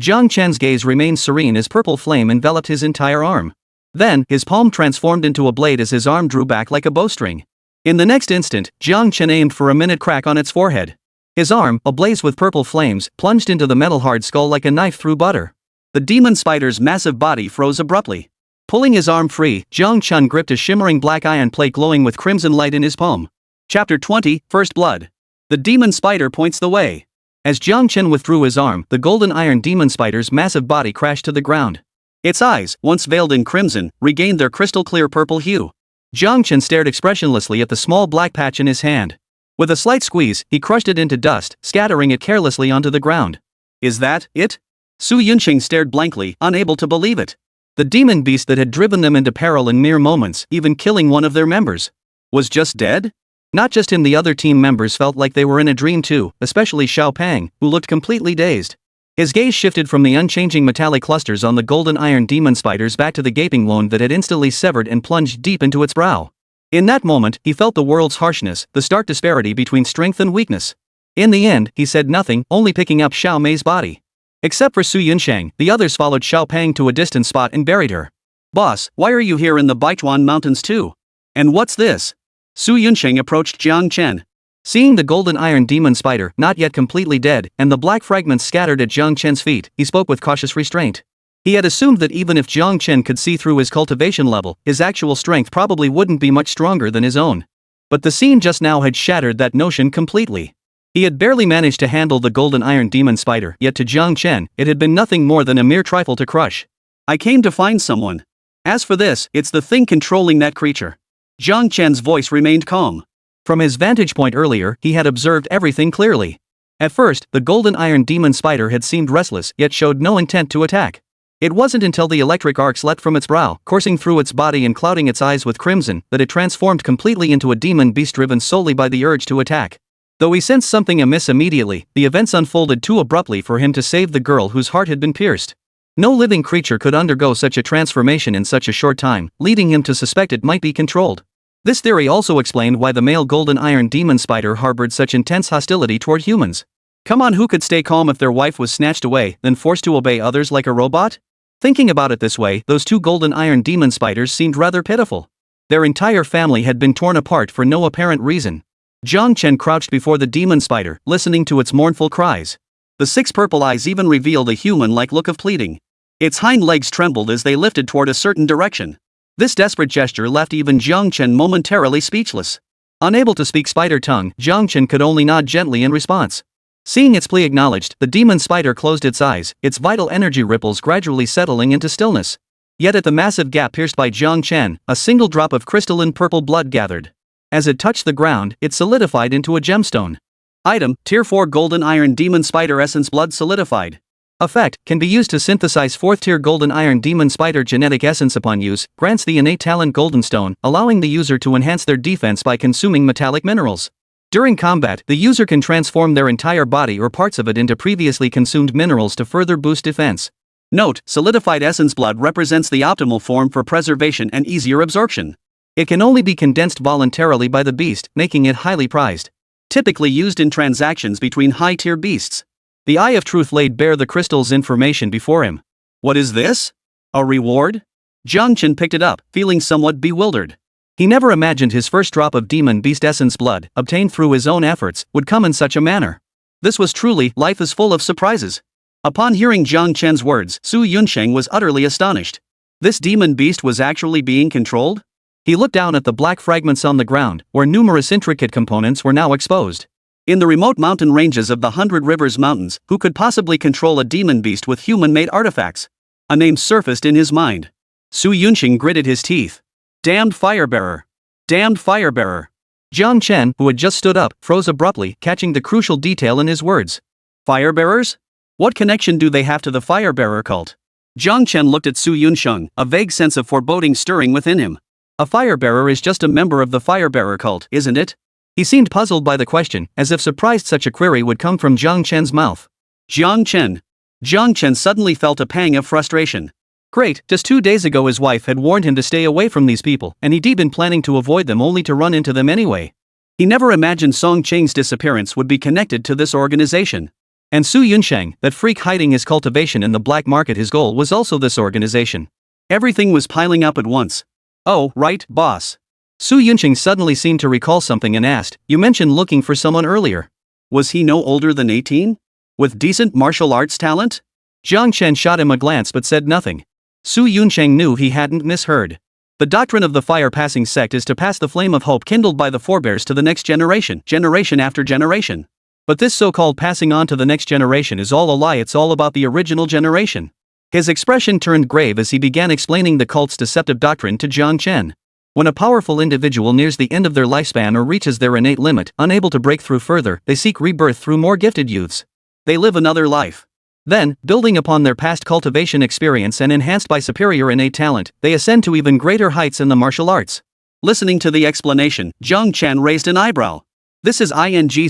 Jiang Chen's gaze remained serene as purple flame enveloped his entire arm. Then, his palm transformed into a blade as his arm drew back like a bowstring. In the next instant, Jiang Chen aimed for a minute crack on its forehead. His arm, ablaze with purple flames, plunged into the metal-hard skull like a knife through butter. The demon spider's massive body froze abruptly. Pulling his arm free, Jiang Chen gripped a shimmering black iron plate glowing with crimson light in his palm. Chapter 20, First Blood. The demon spider points the way. As Jiang Chen withdrew his arm, the golden iron demon spider's massive body crashed to the ground. Its eyes, once veiled in crimson, regained their crystal-clear purple hue. Jiang Chen stared expressionlessly at the small black patch in his hand. With a slight squeeze, he crushed it into dust, scattering it carelessly onto the ground. Is that it? Su Yunqing stared blankly, unable to believe it. The demon beast that had driven them into peril in mere moments, even killing one of their members, was just dead? Not just him, the other team members felt like they were in a dream too, especially Xiao Pang, who looked completely dazed. His gaze shifted from the unchanging metallic clusters on the golden iron demon spiders back to the gaping wound that had instantly severed and plunged deep into its brow. In that moment, he felt the world's harshness, the stark disparity between strength and weakness. In the end, he said nothing, only picking up Xiao Mei's body. Except for Su Yunsheng, the others followed Xiao Pang to a distant spot and buried her. "Boss, why are you here in the Baichuan Mountains too? And what's this?" Su Yunsheng approached Jiang Chen. Seeing the golden iron demon spider, not yet completely dead, and the black fragments scattered at Jiang Chen's feet, he spoke with cautious restraint. He had assumed that even if Jiang Chen could see through his cultivation level, his actual strength probably wouldn't be much stronger than his own. But the scene just now had shattered that notion completely. He had barely managed to handle the golden iron demon spider, yet to Jiang Chen, it had been nothing more than a mere trifle to crush. "I came to find someone. As for this, it's the thing controlling that creature." Jiang Chen's voice remained calm. From his vantage point earlier, he had observed everything clearly. At first, the golden iron demon spider had seemed restless, yet showed no intent to attack. It wasn't until the electric arcs leapt from its brow, coursing through its body and clouding its eyes with crimson, that it transformed completely into a demon beast driven solely by the urge to attack. Though he sensed something amiss immediately, the events unfolded too abruptly for him to save the girl whose heart had been pierced. No living creature could undergo such a transformation in such a short time, leading him to suspect it might be controlled. This theory also explained why the male golden iron demon spider harbored such intense hostility toward humans. Come on, who could stay calm if their wife was snatched away, then forced to obey others like a robot? Thinking about it this way, those two golden iron demon spiders seemed rather pitiful. Their entire family had been torn apart for no apparent reason. Jiang Chen crouched before the demon spider, listening to its mournful cries. The six purple eyes even revealed a human-like look of pleading. Its hind legs trembled as they lifted toward a certain direction. This desperate gesture left even Jiang Chen momentarily speechless. Unable to speak spider tongue, Jiang Chen could only nod gently in response. Seeing its plea acknowledged, the demon spider closed its eyes, its vital energy ripples gradually settling into stillness. Yet at the massive gap pierced by Jiang Chen, a single drop of crystalline purple blood gathered. As it touched the ground, it solidified into a gemstone. Item, Tier 4 Golden Iron Demon Spider Essence Blood Solidified. Effect, can be used to synthesize 4th tier Golden Iron Demon Spider genetic essence upon use, grants the innate talent Golden Stone, allowing the user to enhance their defense by consuming metallic minerals. During combat, the user can transform their entire body or parts of it into previously consumed minerals to further boost defense. Note, solidified essence blood represents the optimal form for preservation and easier absorption. It can only be condensed voluntarily by the beast, making it highly prized. Typically used in transactions between high-tier beasts. The Eye of Truth laid bare the crystal's information before him. What is this? A reward? Jiang Chen picked it up, feeling somewhat bewildered. He never imagined his first drop of demon beast essence blood, obtained through his own efforts, would come in such a manner. This was truly, life is full of surprises. Upon hearing Jiang Chen's words, Su Yunsheng was utterly astonished. This demon beast was actually being controlled? He looked down at the black fragments on the ground, where numerous intricate components were now exposed. In the remote mountain ranges of the 100 Rivers Mountains, who could possibly control a demon beast with human-made artifacts? A name surfaced in his mind. Su Yunsheng gritted his teeth. Damned Firebearer! Damned Firebearer! Jiang Chen, who had just stood up, froze abruptly, catching the crucial detail in his words. Firebearers? What connection do they have to the Firebearer cult? Jiang Chen looked at Su Yunsheng, a vague sense of foreboding stirring within him. A Firebearer is just a member of the Firebearer cult, isn't it? He seemed puzzled by the question, as if surprised such a query would come from Jiang Chen's mouth. Jiang Chen. Jiang Chen suddenly felt a pang of frustration. Great, just 2 days ago his wife had warned him to stay away from these people, and he'd been planning to avoid them only to run into them anyway. He never imagined Song Cheng's disappearance would be connected to this organization. And Su Yunsheng, that freak hiding his cultivation in the black market, his goal was also this organization. Everything was piling up at once. Oh, right, boss. Su Yunsheng suddenly seemed to recall something and asked, "You mentioned looking for someone earlier. Was he no older than 18? With decent martial arts talent?" Jiang Chen shot him a glance but said nothing. Su Yunsheng knew he hadn't misheard. The doctrine of the fire-passing sect is to pass the flame of hope kindled by the forebears to the next generation, generation after generation. But this so-called passing on to the next generation is all a lie. It's all about the original generation. His expression turned grave as he began explaining the cult's deceptive doctrine to Jiang Chen. When a powerful individual nears the end of their lifespan or reaches their innate limit, unable to break through further, they seek rebirth through more gifted youths. They live another life. Then, building upon their past cultivation experience and enhanced by superior innate talent, they ascend to even greater heights in the martial arts. Listening to the explanation, Jiang Chen raised an eyebrow. This is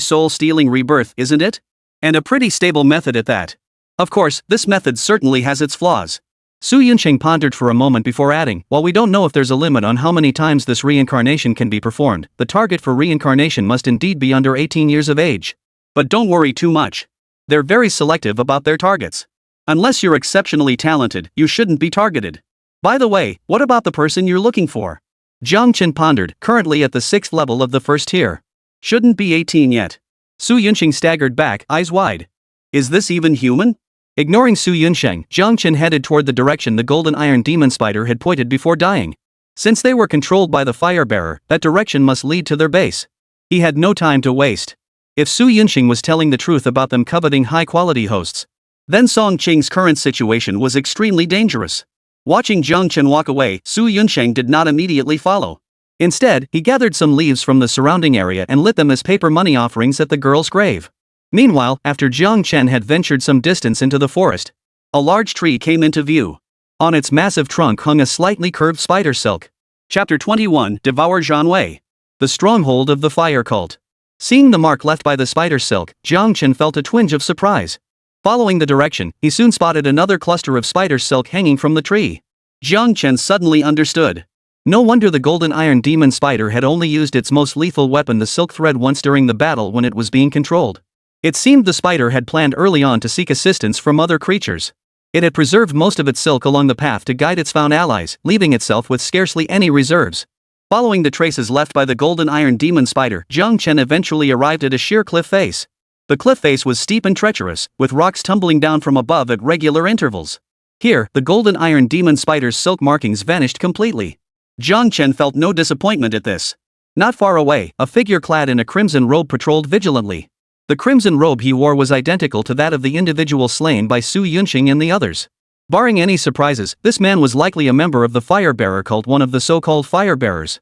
soul-stealing rebirth, isn't it? And a pretty stable method at that. Of course, this method certainly has its flaws. Su Yunsheng pondered for a moment before adding, "While we don't know if there's a limit on how many times this reincarnation can be performed, the target for reincarnation must indeed be under 18 years of age. But don't worry too much. They're very selective about their targets. Unless you're exceptionally talented, you shouldn't be targeted. By the way, what about the person you're looking for?" Jiang Chen pondered, currently at the 6th level of the first tier. Shouldn't be 18 yet. Su Yunsheng staggered back, eyes wide. Is this even human? Ignoring Su Yunsheng, Jiang Chen headed toward the direction the golden iron demon spider had pointed before dying. Since they were controlled by the Firebearer, that direction must lead to their base. He had no time to waste. If Su Yunsheng was telling the truth about them coveting high-quality hosts, then Song Qing's current situation was extremely dangerous. Watching Jiang Chen walk away, Su Yunsheng did not immediately follow. Instead, he gathered some leaves from the surrounding area and lit them as paper money offerings at the girl's grave. Meanwhile, after Jiang Chen had ventured some distance into the forest, a large tree came into view. On its massive trunk hung a slightly curved spider silk. Chapter 21, Devour Zhanwei. The stronghold of the fire cult. Seeing the mark left by the spider silk, Jiang Chen felt a twinge of surprise. Following the direction, he soon spotted another cluster of spider silk hanging from the tree. Jiang Chen suddenly understood. No wonder the golden iron demon spider had only used its most lethal weapon, the silk thread, once during the battle when it was being controlled. It seemed the spider had planned early on to seek assistance from other creatures. It had preserved most of its silk along the path to guide its found allies, leaving itself with scarcely any reserves. Following the traces left by the golden iron demon spider, Jiang Chen eventually arrived at a sheer cliff face. The cliff face was steep and treacherous, with rocks tumbling down from above at regular intervals. Here, the golden iron demon spider's silk markings vanished completely. Jiang Chen felt no disappointment at this. Not far away, a figure clad in a crimson robe patrolled vigilantly. The crimson robe he wore was identical to that of the individual slain by Su Yunsheng and the others. Barring any surprises, this man was likely a member of the Firebearer cult, one of the so-called Firebearers.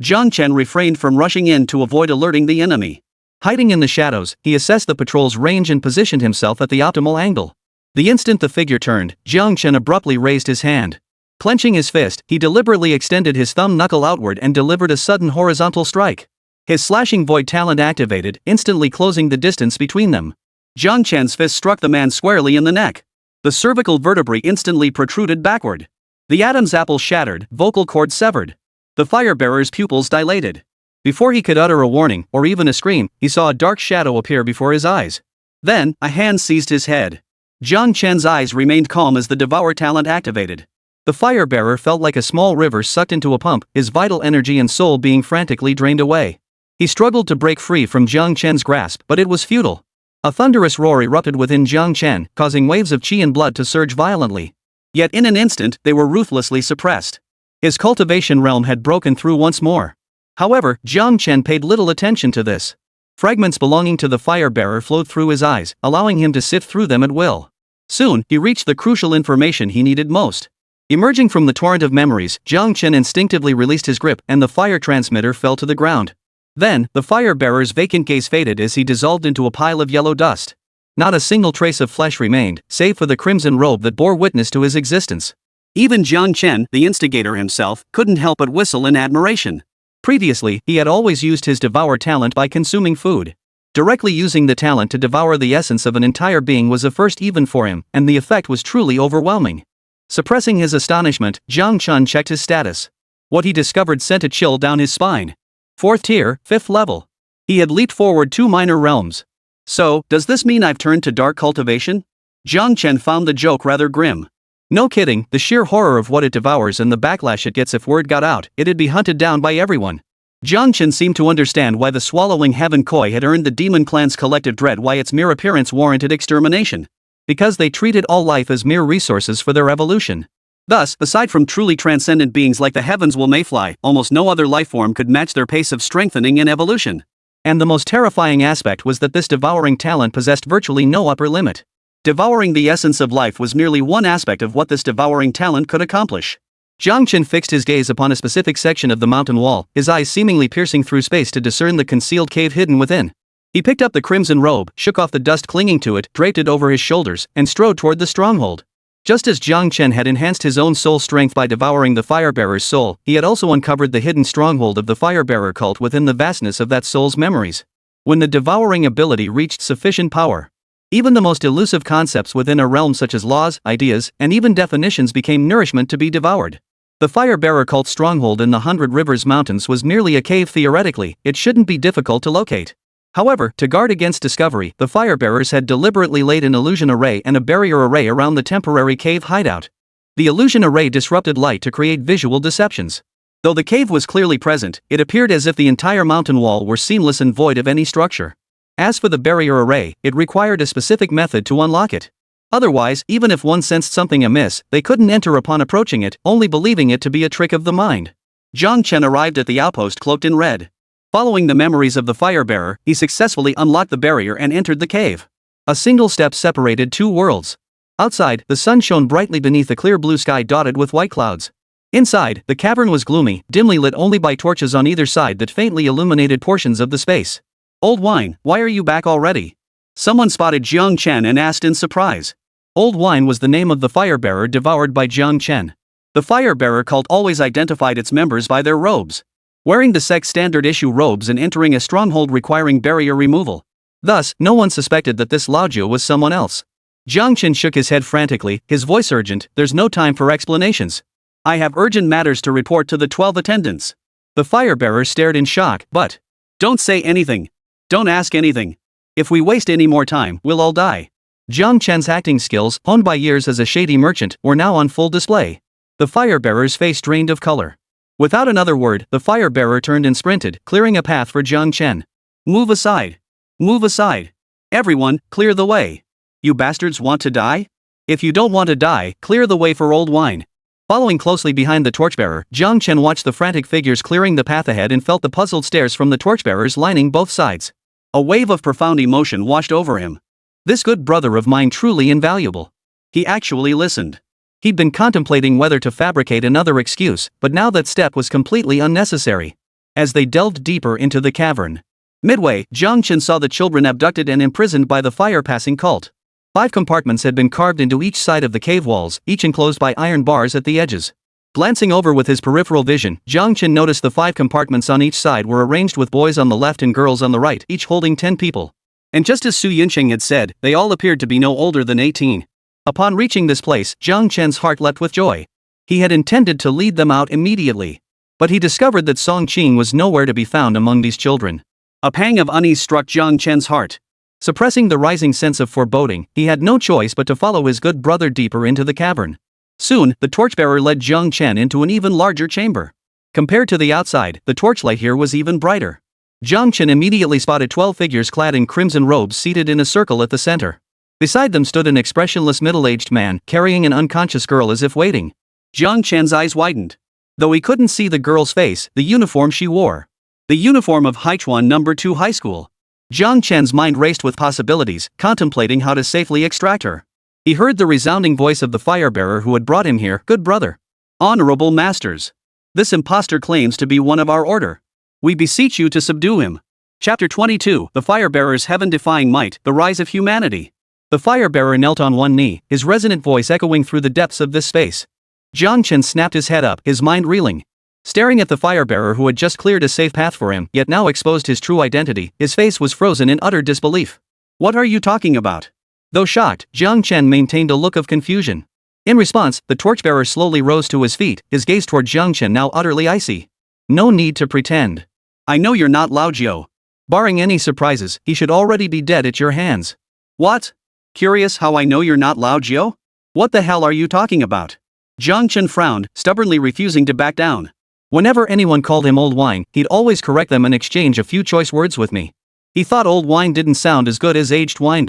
Jiang Chen refrained from rushing in to avoid alerting the enemy. Hiding in the shadows, he assessed the patrol's range and positioned himself at the optimal angle. The instant the figure turned, Jiang Chen abruptly raised his hand. Clenching his fist, he deliberately extended his thumb knuckle outward and delivered a sudden horizontal strike. His slashing void talent activated, instantly closing the distance between them. Jiang Chen's fist struck the man squarely in the neck. The cervical vertebrae instantly protruded backward. The Adam's apple shattered, vocal cord severed. The fire-bearer's pupils dilated. Before he could utter a warning, or even a scream, he saw a dark shadow appear before his eyes. Then, a hand seized his head. Jiang Chen's eyes remained calm as the Devour talent activated. The fire-bearer felt like a small river sucked into a pump, his vital energy and soul being frantically drained away. He struggled to break free from Jiang Chen's grasp, but it was futile. A thunderous roar erupted within Jiang Chen, causing waves of qi and blood to surge violently. Yet in an instant, they were ruthlessly suppressed. His cultivation realm had broken through once more. However, Jiang Chen paid little attention to this. Fragments belonging to the fire-bearer flowed through his eyes, allowing him to sift through them at will. Soon, he reached the crucial information he needed most. Emerging from the torrent of memories, Jiang Chen instinctively released his grip and the fire transmitter fell to the ground. Then, the fire-bearer's vacant gaze faded as he dissolved into a pile of yellow dust. Not a single trace of flesh remained, save for the crimson robe that bore witness to his existence. Even Jiang Chen, the instigator himself, couldn't help but whistle in admiration. Previously, he had always used his Devour talent by consuming food. Directly using the talent to devour the essence of an entire being was a first even for him, and the effect was truly overwhelming. Suppressing his astonishment, Jiang Chen checked his status. What he discovered sent a chill down his spine. 4th tier, 5th level. He had leaped forward 2 minor realms. So, does this mean I've turned to dark cultivation? Jiang Chen found the joke rather grim. No kidding, the sheer horror of what it devours and the backlash it gets if word got out, it'd be hunted down by everyone. Jiang Chen seemed to understand why the swallowing heaven koi had earned the demon clan's collective dread, why its mere appearance warranted extermination. Because they treated all life as mere resources for their evolution. Thus, aside from truly transcendent beings like the heavens will mayfly, almost no other lifeform could match their pace of strengthening and evolution. And the most terrifying aspect was that this devouring talent possessed virtually no upper limit. Devouring the essence of life was merely one aspect of what this devouring talent could accomplish. Jiang Chen fixed his gaze upon a specific section of the mountain wall, his eyes seemingly piercing through space to discern the concealed cave hidden within. He picked up the crimson robe, shook off the dust clinging to it, draped it over his shoulders, and strode toward the stronghold. Just as Jiang Chen had enhanced his own soul strength by devouring the firebearer's soul, he had also uncovered the hidden stronghold of the firebearer cult within the vastness of that soul's memories. When the devouring ability reached sufficient power, even the most elusive concepts within a realm such as laws, ideas, and even definitions became nourishment to be devoured. The firebearer cult stronghold in the 100 Rivers Mountains was merely a cave theoretically, it shouldn't be difficult to locate. However, to guard against discovery, the firebearers had deliberately laid an illusion array and a barrier array around the temporary cave hideout. The illusion array disrupted light to create visual deceptions. Though the cave was clearly present, it appeared as if the entire mountain wall were seamless and void of any structure. As for the barrier array, it required a specific method to unlock it. Otherwise, even if one sensed something amiss, they couldn't enter upon approaching it, only believing it to be a trick of the mind. Jiang Chen arrived at the outpost cloaked in red. Following the memories of the firebearer, he successfully unlocked the barrier and entered the cave. A single step separated 2 worlds. Outside, the sun shone brightly beneath a clear blue sky dotted with white clouds. Inside, the cavern was gloomy, dimly lit only by torches on either side that faintly illuminated portions of the space. "Old Wine, why are you back already?" Someone spotted Jiang Chen and asked in surprise. Old Wine was the name of the firebearer devoured by Jiang Chen. The firebearer cult always identified its members by their robes. Wearing the sect's standard issue robes and entering a stronghold requiring barrier removal. Thus, no one suspected that this Laojiu was someone else. Jiang Chen shook his head frantically, his voice urgent, "There's no time for explanations. I have urgent matters to report to the 12 attendants." The firebearer stared in shock, "But don't say anything. Don't ask anything. If we waste any more time, we'll all die." Jiang Chen's acting skills, honed by years as a shady merchant, were now on full display. The firebearer's face drained of color. Without another word, the firebearer turned and sprinted, clearing a path for Jiang Chen. "Move aside. Move aside. Everyone, clear the way. You bastards want to die? If you don't want to die, clear the way for Old Wine." Following closely behind the torchbearer, Jiang Chen watched the frantic figures clearing the path ahead and felt the puzzled stares from the torchbearers lining both sides. A wave of profound emotion washed over him. This good brother of mine truly invaluable. He actually listened. He'd been contemplating whether to fabricate another excuse, but now that step was completely unnecessary. As they delved deeper into the cavern, midway, Jiang Chen saw the children abducted and imprisoned by the fire-passing cult. 5 compartments had been carved into each side of the cave walls, each enclosed by iron bars at the edges. Glancing over with his peripheral vision, Jiang Chen noticed the 5 compartments on each side were arranged with boys on the left and girls on the right, each holding 10 people. And just as Su Yunqing had said, they all appeared to be no older than 18. Upon reaching this place, Jiang Chen's heart leapt with joy. He had intended to lead them out immediately. But he discovered that Song Qing was nowhere to be found among these children. A pang of unease struck Jiang Chen's heart. Suppressing the rising sense of foreboding, he had no choice but to follow his good brother deeper into the cavern. Soon, the torchbearer led Jiang Chen into an even larger chamber. Compared to the outside, the torchlight here was even brighter. Jiang Chen immediately spotted 12 figures clad in crimson robes seated in a circle at the center. Beside them stood an expressionless middle-aged man, carrying an unconscious girl as if waiting. Jiang Chen's eyes widened. Though he couldn't see the girl's face, the uniform she wore. The uniform of Haichuan No. 2 High School. Jiang Chen's mind raced with possibilities, contemplating how to safely extract her. He heard the resounding voice of the firebearer who had brought him here. Good brother. Honorable masters. This impostor claims to be one of our order. We beseech you to subdue him. Chapter 22, The Firebearer's Heaven-Defying Might, The Rise of Humanity. The firebearer knelt on one knee, his resonant voice echoing through the depths of this space. Jiang Chen snapped his head up, his mind reeling. Staring at the firebearer who had just cleared a safe path for him, yet now exposed his true identity, his face was frozen in utter disbelief. What are you talking about? Though shocked, Jiang Chen maintained a look of confusion. In response, the torchbearer slowly rose to his feet, his gaze toward Jiang Chen now utterly icy. No need to pretend. I know you're not Lao Jiu. Barring any surprises, he should already be dead at your hands. What? Curious how I know you're not Lao Jiu? What the hell are you talking about? Jiang Chen frowned, stubbornly refusing to back down. Whenever anyone called him old wine, he'd always correct them and exchange a few choice words with me. He thought old wine didn't sound as good as aged wine.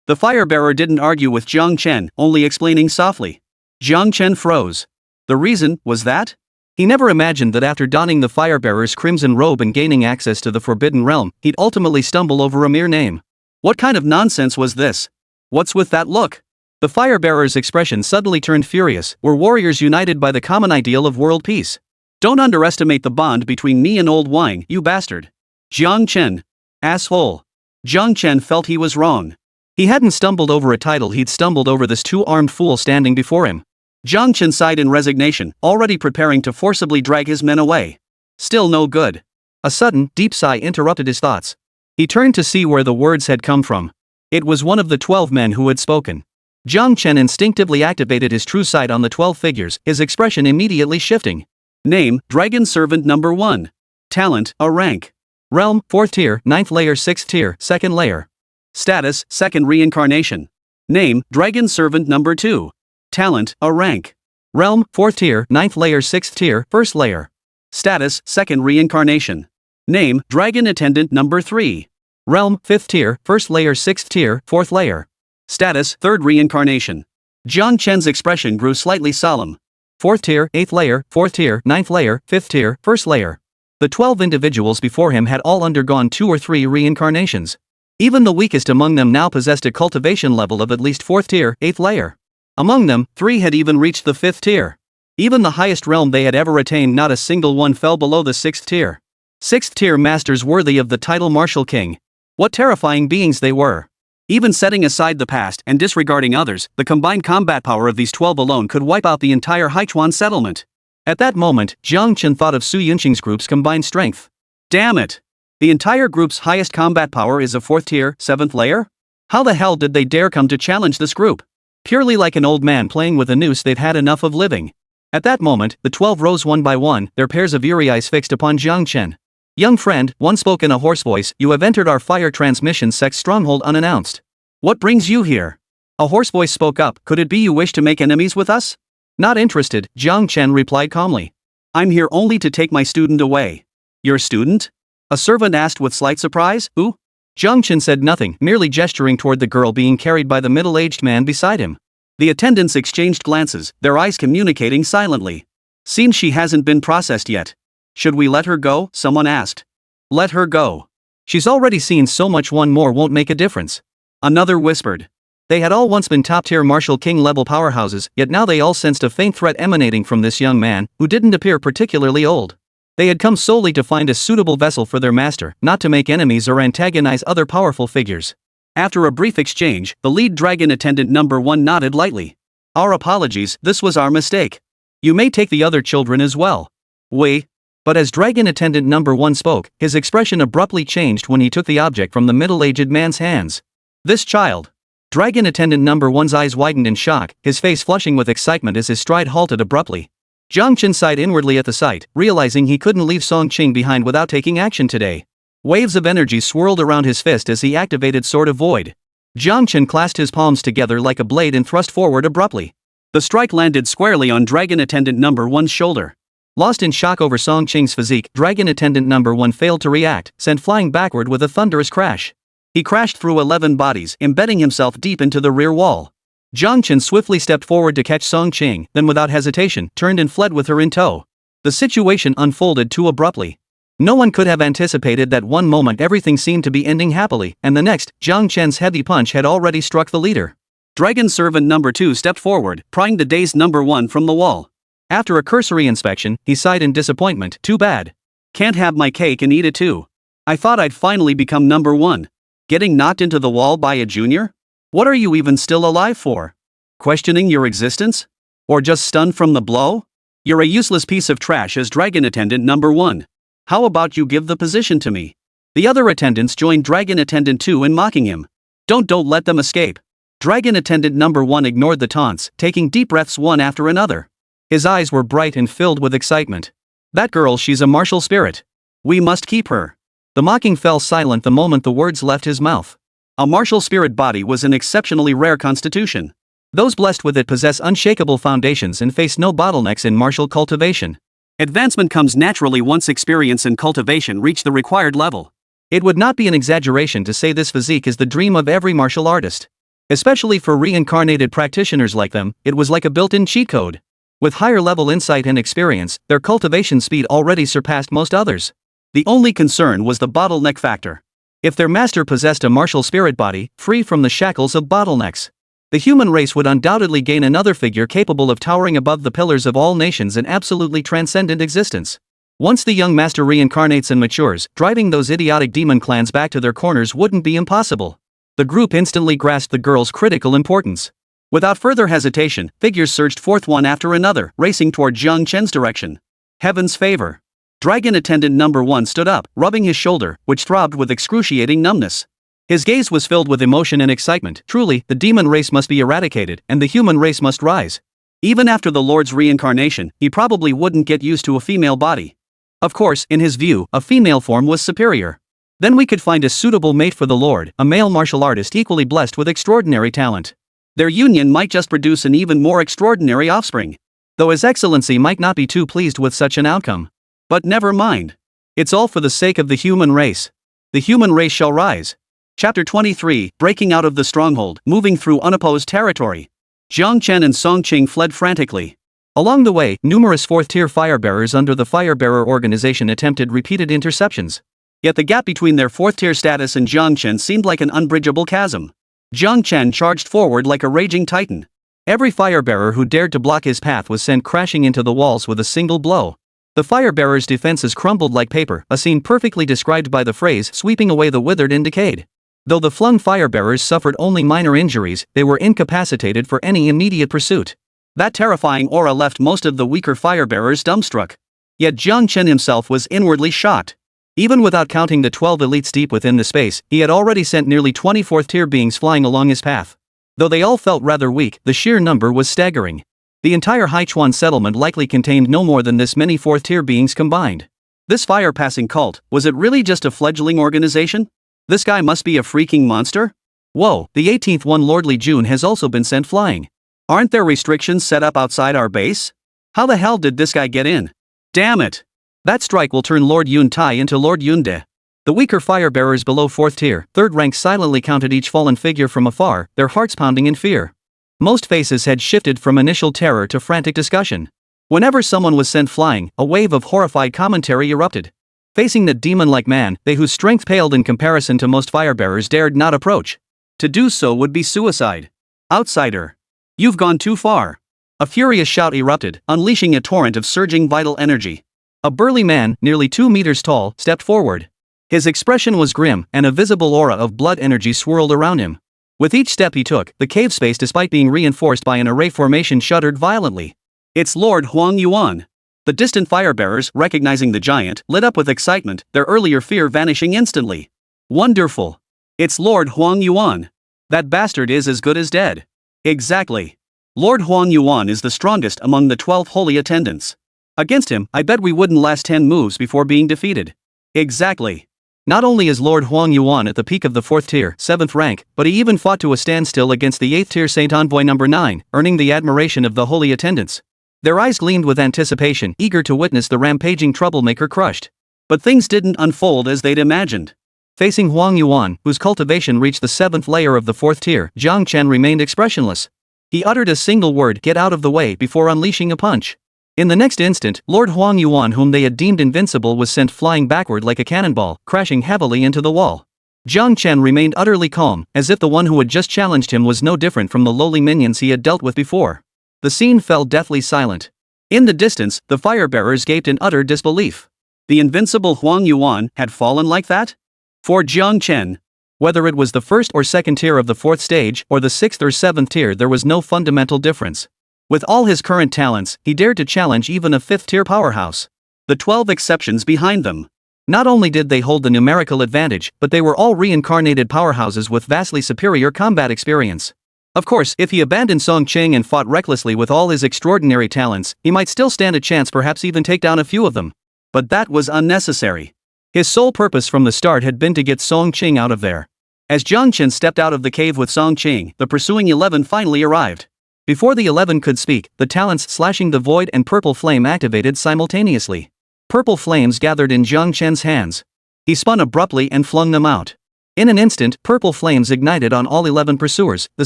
The firebearer didn't argue with Jiang Chen, only explaining softly. Jiang Chen froze. The reason was that? He never imagined that after donning the firebearer's crimson robe and gaining access to the Forbidden Realm, he'd ultimately stumble over a mere name. What kind of nonsense was this? What's with that look? The firebearer's expression suddenly turned furious. We're warriors united by the common ideal of world peace. Don't underestimate the bond between me and old wine, you bastard. Jiang Chen. Asshole. Jiang Chen felt he was wrong. He hadn't stumbled over a title, he'd stumbled over this two-armed fool standing before him. Jiang Chen sighed in resignation, already preparing to forcibly drag his men away. Still no good. A sudden, deep sigh interrupted his thoughts. He turned to see where the words had come from. It was one of the 12 men who had spoken. Jiang Chen instinctively activated his true sight on the 12 figures, his expression immediately shifting. Name, Dragon Servant No. 1. Talent, a rank. Realm, 4th tier, 9th layer, 6th tier, 2nd layer. Status, 2nd reincarnation. Name, Dragon Servant No. 2. Talent, a rank. Realm, 4th tier, 9th layer, 6th tier, 1st layer. Status, 2nd reincarnation. Name, Dragon Attendant No. 3. Realm, 5th tier, 1st layer, 6th tier, 4th layer. Status, 3rd reincarnation. Jiang Chen's expression grew slightly solemn. 4th tier, 8th layer, 4th tier, 9th layer, 5th tier, 1st layer. The 12 individuals before him had all undergone 2 or 3 reincarnations. Even the weakest among them now possessed a cultivation level of at least 4th tier, 8th layer. Among them, 3 had even reached the 5th tier. Even the highest realm they had ever attained, not a single one fell below the 6th tier. 6th tier masters worthy of the title Martial King. What terrifying beings they were. Even setting aside the past and disregarding others, the combined combat power of these 12 alone could wipe out the entire Haichuan settlement. At that moment, Jiang Chen thought of Su Yunqing's group's combined strength. Damn it! The entire group's highest combat power is a 4th tier, 7th layer? How the hell did they dare come to challenge this group? Purely like an old man playing with a noose, they'd had enough of living. At that moment, the 12 rose one by one, their pairs of eerie eyes fixed upon Jiang Chen. Young friend, one spoke in a hoarse voice, you have entered our fire transmission sect's stronghold unannounced. What brings you here? A hoarse voice spoke up, could it be you wish to make enemies with us? Not interested, Jiang Chen replied calmly. I'm here only to take my student away. Your student? A servant asked with slight surprise, who? Jiang Chen said nothing, merely gesturing toward the girl being carried by the middle-aged man beside him. The attendants exchanged glances, their eyes communicating silently. Seems she hasn't been processed yet. Should we let her go? Someone asked. Let her go. She's already seen so much, one more won't make a difference. Another whispered. They had all once been top-tier Martial King level powerhouses, yet now they all sensed a faint threat emanating from this young man, who didn't appear particularly old. They had come solely to find a suitable vessel for their master, not to make enemies or antagonize other powerful figures. After a brief exchange, the lead dragon attendant No. 1 nodded lightly. Our apologies, this was our mistake. You may take the other children as well. Wait. But as Dragon Attendant number 1 spoke, his expression abruptly changed when he took the object from the middle-aged man's hands. This child. Dragon Attendant number 1's eyes widened in shock, his face flushing with excitement as his stride halted abruptly. Jiang Chen sighed inwardly at the sight, realizing he couldn't leave Song Qing behind without taking action today. Waves of energy swirled around his fist as he activated Sword of Void. Jiang Chen clasped his palms together like a blade and thrust forward abruptly. The strike landed squarely on Dragon Attendant number 1's shoulder. Lost in shock over Song Qing's physique, Dragon Attendant number 1 failed to react, sent flying backward with a thunderous crash. He crashed through 11 bodies, embedding himself deep into the rear wall. Jiang Chen swiftly stepped forward to catch Song Qing, then without hesitation, turned and fled with her in tow. The situation unfolded too abruptly. No one could have anticipated that one moment everything seemed to be ending happily, and the next, Jiang Chen's heavy punch had already struck the leader. Dragon Servant number 2 stepped forward, prying the dazed number 1 from the wall. After a cursory inspection, he sighed in disappointment. Too bad. Can't have my cake and eat it too. I thought I'd finally become number 1. Getting knocked into the wall by a junior? What are you even still alive for? Questioning your existence? Or just stunned from the blow? You're a useless piece of trash as Dragon Attendant number 1. How about you give the position to me? The other attendants joined Dragon Attendant 2 in mocking him. Don't let them escape. Dragon Attendant number 1 ignored the taunts, taking deep breaths one after another. His eyes were bright and filled with excitement. That girl, she's a martial spirit. We must keep her. The mocking fell silent the moment the words left his mouth. A martial spirit body was an exceptionally rare constitution. Those blessed with it possess unshakable foundations and face no bottlenecks in martial cultivation. Advancement comes naturally once experience and cultivation reach the required level. It would not be an exaggeration to say this physique is the dream of every martial artist. Especially for reincarnated practitioners like them, it was like a built-in cheat code. With higher level insight and experience, their cultivation speed already surpassed most others. The only concern was the bottleneck factor. If their master possessed a martial spirit body, free from the shackles of bottlenecks, the human race would undoubtedly gain another figure capable of towering above the pillars of all nations and absolutely transcendent existence. Once the young master reincarnates and matures, driving those idiotic demon clans back to their corners wouldn't be impossible. The group instantly grasped the girl's critical importance. Without further hesitation, figures surged forth one after another, racing toward Jiang Chen's direction. Heaven's favor. Dragon Attendant number 1 stood up, rubbing his shoulder, which throbbed with excruciating numbness. His gaze was filled with emotion and excitement. Truly, the demon race must be eradicated, and the human race must rise. Even after the Lord's reincarnation, he probably wouldn't get used to a female body. Of course, in his view, a female form was superior. Then we could find a suitable mate for the Lord, a male martial artist equally blessed with extraordinary talent. Their union might just produce an even more extraordinary offspring. Though His Excellency might not be too pleased with such an outcome. But never mind. It's all for the sake of the human race. The human race shall rise. Chapter 23, Breaking Out of the Stronghold, Moving Through Unopposed Territory. Jiang Chen and Song Qing fled frantically. Along the way, numerous fourth-tier firebearers under the Firebearer organization attempted repeated interceptions. Yet the gap between their fourth-tier status and Jiang Chen seemed like an unbridgeable chasm. Jiang Chen charged forward like a raging titan. Every firebearer who dared to block his path was sent crashing into the walls with a single blow. The firebearers' defenses crumbled like paper, a scene perfectly described by the phrase sweeping away the withered and decayed. Though the flung firebearers suffered only minor injuries, they were incapacitated for any immediate pursuit. That terrifying aura left most of the weaker firebearers dumbstruck. Yet Jiang Chen himself was inwardly shocked. Even without counting the 12 elites deep within the space, he had already sent nearly 20 fourth-tier beings flying along his path. Though they all felt rather weak, the sheer number was staggering. The entire Haichuan settlement likely contained no more than this many fourth-tier beings combined. This fire-passing cult, was it really just a fledgling organization? This guy must be a freaking monster? Whoa, the 18th one Lordly June has also been sent flying. Aren't there restrictions set up outside our base? How the hell did this guy get in? Damn it! That strike will turn Lord Yun Tai into Lord Yun De. The weaker firebearers below 4th tier, 3rd rank silently counted each fallen figure from afar, their hearts pounding in fear. Most faces had shifted from initial terror to frantic discussion. Whenever someone was sent flying, a wave of horrified commentary erupted. Facing the demon-like man, they whose strength paled in comparison to most firebearers dared not approach. To do so would be suicide. Outsider. You've gone too far. A furious shout erupted, unleashing a torrent of surging vital energy. A burly man, nearly 2 meters tall, stepped forward. His expression was grim, and a visible aura of blood energy swirled around him. With each step he took, the cave space, despite being reinforced by an array formation, shuddered violently. It's Lord Huang Yuan. The distant fire-bearers, recognizing the giant, lit up with excitement, their earlier fear vanishing instantly. Wonderful. It's Lord Huang Yuan. That bastard is as good as dead. Exactly. Lord Huang Yuan is the strongest among the 12 holy attendants. Against him, I bet we wouldn't last 10 moves before being defeated. Exactly. Not only is Lord Huang Yuan at the peak of the 4th tier, 7th rank, but he even fought to a standstill against the 8th tier Saint Envoy number 9, earning the admiration of the holy attendants. Their eyes gleamed with anticipation, eager to witness the rampaging troublemaker crushed. But things didn't unfold as they'd imagined. Facing Huang Yuan, whose cultivation reached the 7th layer of the 4th tier, Jiang Chen remained expressionless. He uttered a single word, "Get out of the way," before unleashing a punch. In the next instant, Lord Huang Yuan, whom they had deemed invincible, was sent flying backward like a cannonball, crashing heavily into the wall. Jiang Chen remained utterly calm, as if the one who had just challenged him was no different from the lowly minions he had dealt with before. The scene fell deathly silent. In the distance, the fire-bearers gaped in utter disbelief. The invincible Huang Yuan had fallen like that? For Jiang Chen, whether it was the 1st or 2nd tier of the 4th stage, or the 6th or 7th tier, there was no fundamental difference. With all his current talents, he dared to challenge even a 5th tier powerhouse. The 12 exceptions behind them. Not only did they hold the numerical advantage, but they were all reincarnated powerhouses with vastly superior combat experience. Of course, if he abandoned Song Qing and fought recklessly with all his extraordinary talents, he might still stand a chance, perhaps even take down a few of them. But that was unnecessary. His sole purpose from the start had been to get Song Qing out of there. As Jiang Chen stepped out of the cave with Song Qing, the pursuing 11 finally arrived. Before the 11 could speak, the talents Slashing the Void and Purple Flame activated simultaneously. Purple flames gathered in Jiang Chen's hands. He spun abruptly and flung them out. In an instant, purple flames ignited on all 11 pursuers, the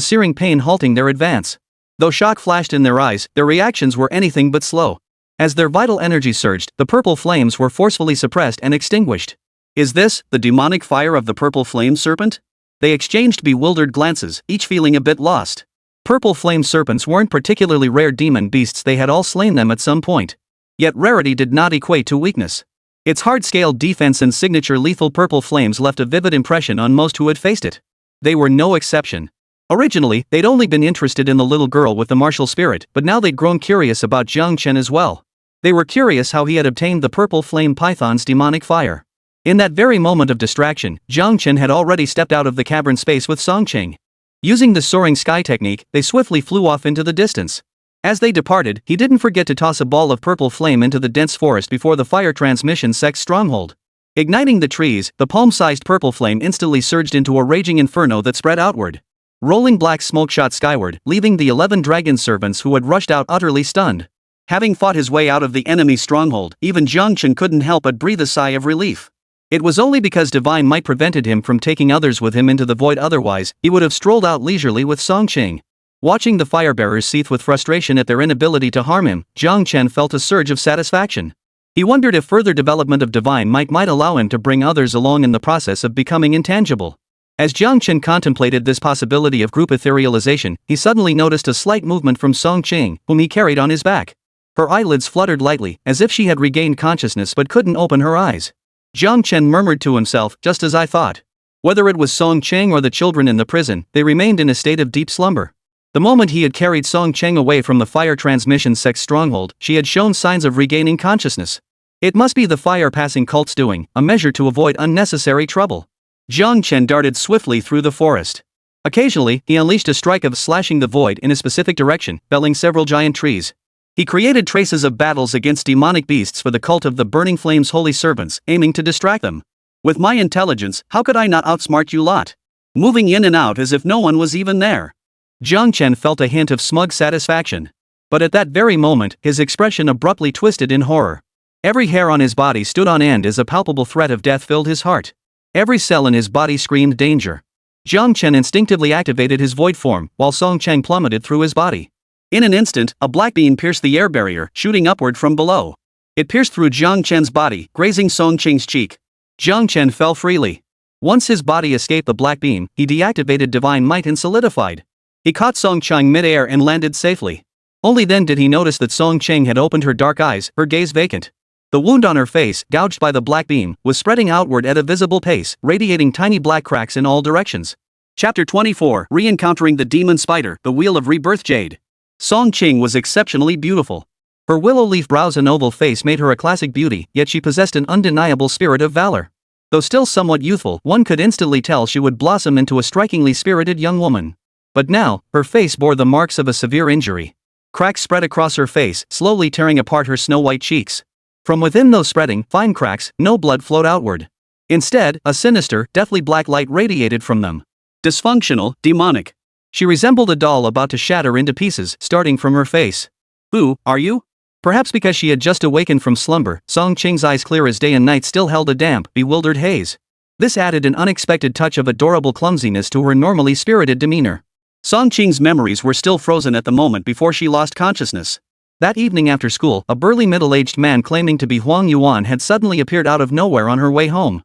searing pain halting their advance. Though shock flashed in their eyes, their reactions were anything but slow. As their vital energy surged, the purple flames were forcefully suppressed and extinguished. Is this the demonic fire of the purple flame serpent? They exchanged bewildered glances, each feeling a bit lost. Purple flame serpents weren't particularly rare demon beasts, they had all slain them at some point. Yet rarity did not equate to weakness. Its hard-scale defense and signature lethal purple flames left a vivid impression on most who had faced it. They were no exception. Originally, they'd only been interested in the little girl with the martial spirit, but now they'd grown curious about Jiang Chen as well. They were curious how he had obtained the purple flame python's demonic fire. In that very moment of distraction, Jiang Chen had already stepped out of the cavern space with Song Qing. Using the soaring sky technique, they swiftly flew off into the distance. As they departed, he didn't forget to toss a ball of purple flame into the dense forest before the fire transmission sect's stronghold. Igniting the trees, the palm-sized purple flame instantly surged into a raging inferno that spread outward. Rolling black smoke shot skyward, leaving the 11 dragon servants who had rushed out utterly stunned. Having fought his way out of the enemy's stronghold, even Jiang Chen couldn't help but breathe a sigh of relief. It was only because divine might prevented him from taking others with him into the void, otherwise, he would have strolled out leisurely with Song Qing. Watching the firebearers seethe with frustration at their inability to harm him, Jiang Chen felt a surge of satisfaction. He wondered if further development of divine might allow him to bring others along in the process of becoming intangible. As Jiang Chen contemplated this possibility of group etherealization, he suddenly noticed a slight movement from Song Qing, whom he carried on his back. Her eyelids fluttered lightly, as if she had regained consciousness but couldn't open her eyes. Jiang Chen murmured to himself, "Just as I thought." Whether it was Song Qing or the children in the prison, they remained in a state of deep slumber. The moment he had carried Song Qing away from the fire transmission sect's stronghold, she had shown signs of regaining consciousness. It must be the fire-passing cult's doing, a measure to avoid unnecessary trouble. Jiang Chen darted swiftly through the forest. Occasionally, he unleashed a strike of Slashing the Void in a specific direction, felling several giant trees. He created traces of battles against demonic beasts for the cult of the Burning Flame's holy servants, aiming to distract them. With my intelligence, how could I not outsmart you lot? Moving in and out as if no one was even there. Jiang Chen felt a hint of smug satisfaction. But at that very moment, his expression abruptly twisted in horror. Every hair on his body stood on end as a palpable threat of death filled his heart. Every cell in his body screamed danger. Jiang Chen instinctively activated his void form, while Song Qing plummeted through his body. In an instant, a black beam pierced the air barrier, shooting upward from below. It pierced through Jiang Chen's body, grazing Song Qing's cheek. Jiang Chen fell freely. Once his body escaped the black beam, he deactivated divine might and solidified. He caught Song Qing mid-air and landed safely. Only then did he notice that Song Qing had opened her dark eyes, her gaze vacant. The wound on her face, gouged by the black beam, was spreading outward at a visible pace, radiating tiny black cracks in all directions. Chapter 24, Re-encountering the Demon Spider, the Wheel of Rebirth Jade. Song Qing was exceptionally beautiful. Her willow leaf brows and oval face made her a classic beauty, yet she possessed an undeniable spirit of valor. Though still somewhat youthful, one could instantly tell she would blossom into a strikingly spirited young woman. But now, her face bore the marks of a severe injury. Cracks spread across her face, slowly tearing apart her snow-white cheeks. From within those spreading, fine cracks, no blood flowed outward. Instead, a sinister, deathly black light radiated from them. Dysfunctional, demonic. She resembled a doll about to shatter into pieces, starting from her face. Who are you? Perhaps because she had just awakened from slumber, Song Qing's eyes clear as day and night still held a damp, bewildered haze. This added an unexpected touch of adorable clumsiness to her normally spirited demeanor. Song Qing's memories were still frozen at the moment before she lost consciousness. That evening after school, a burly middle-aged man claiming to be Huang Yuan had suddenly appeared out of nowhere on her way home.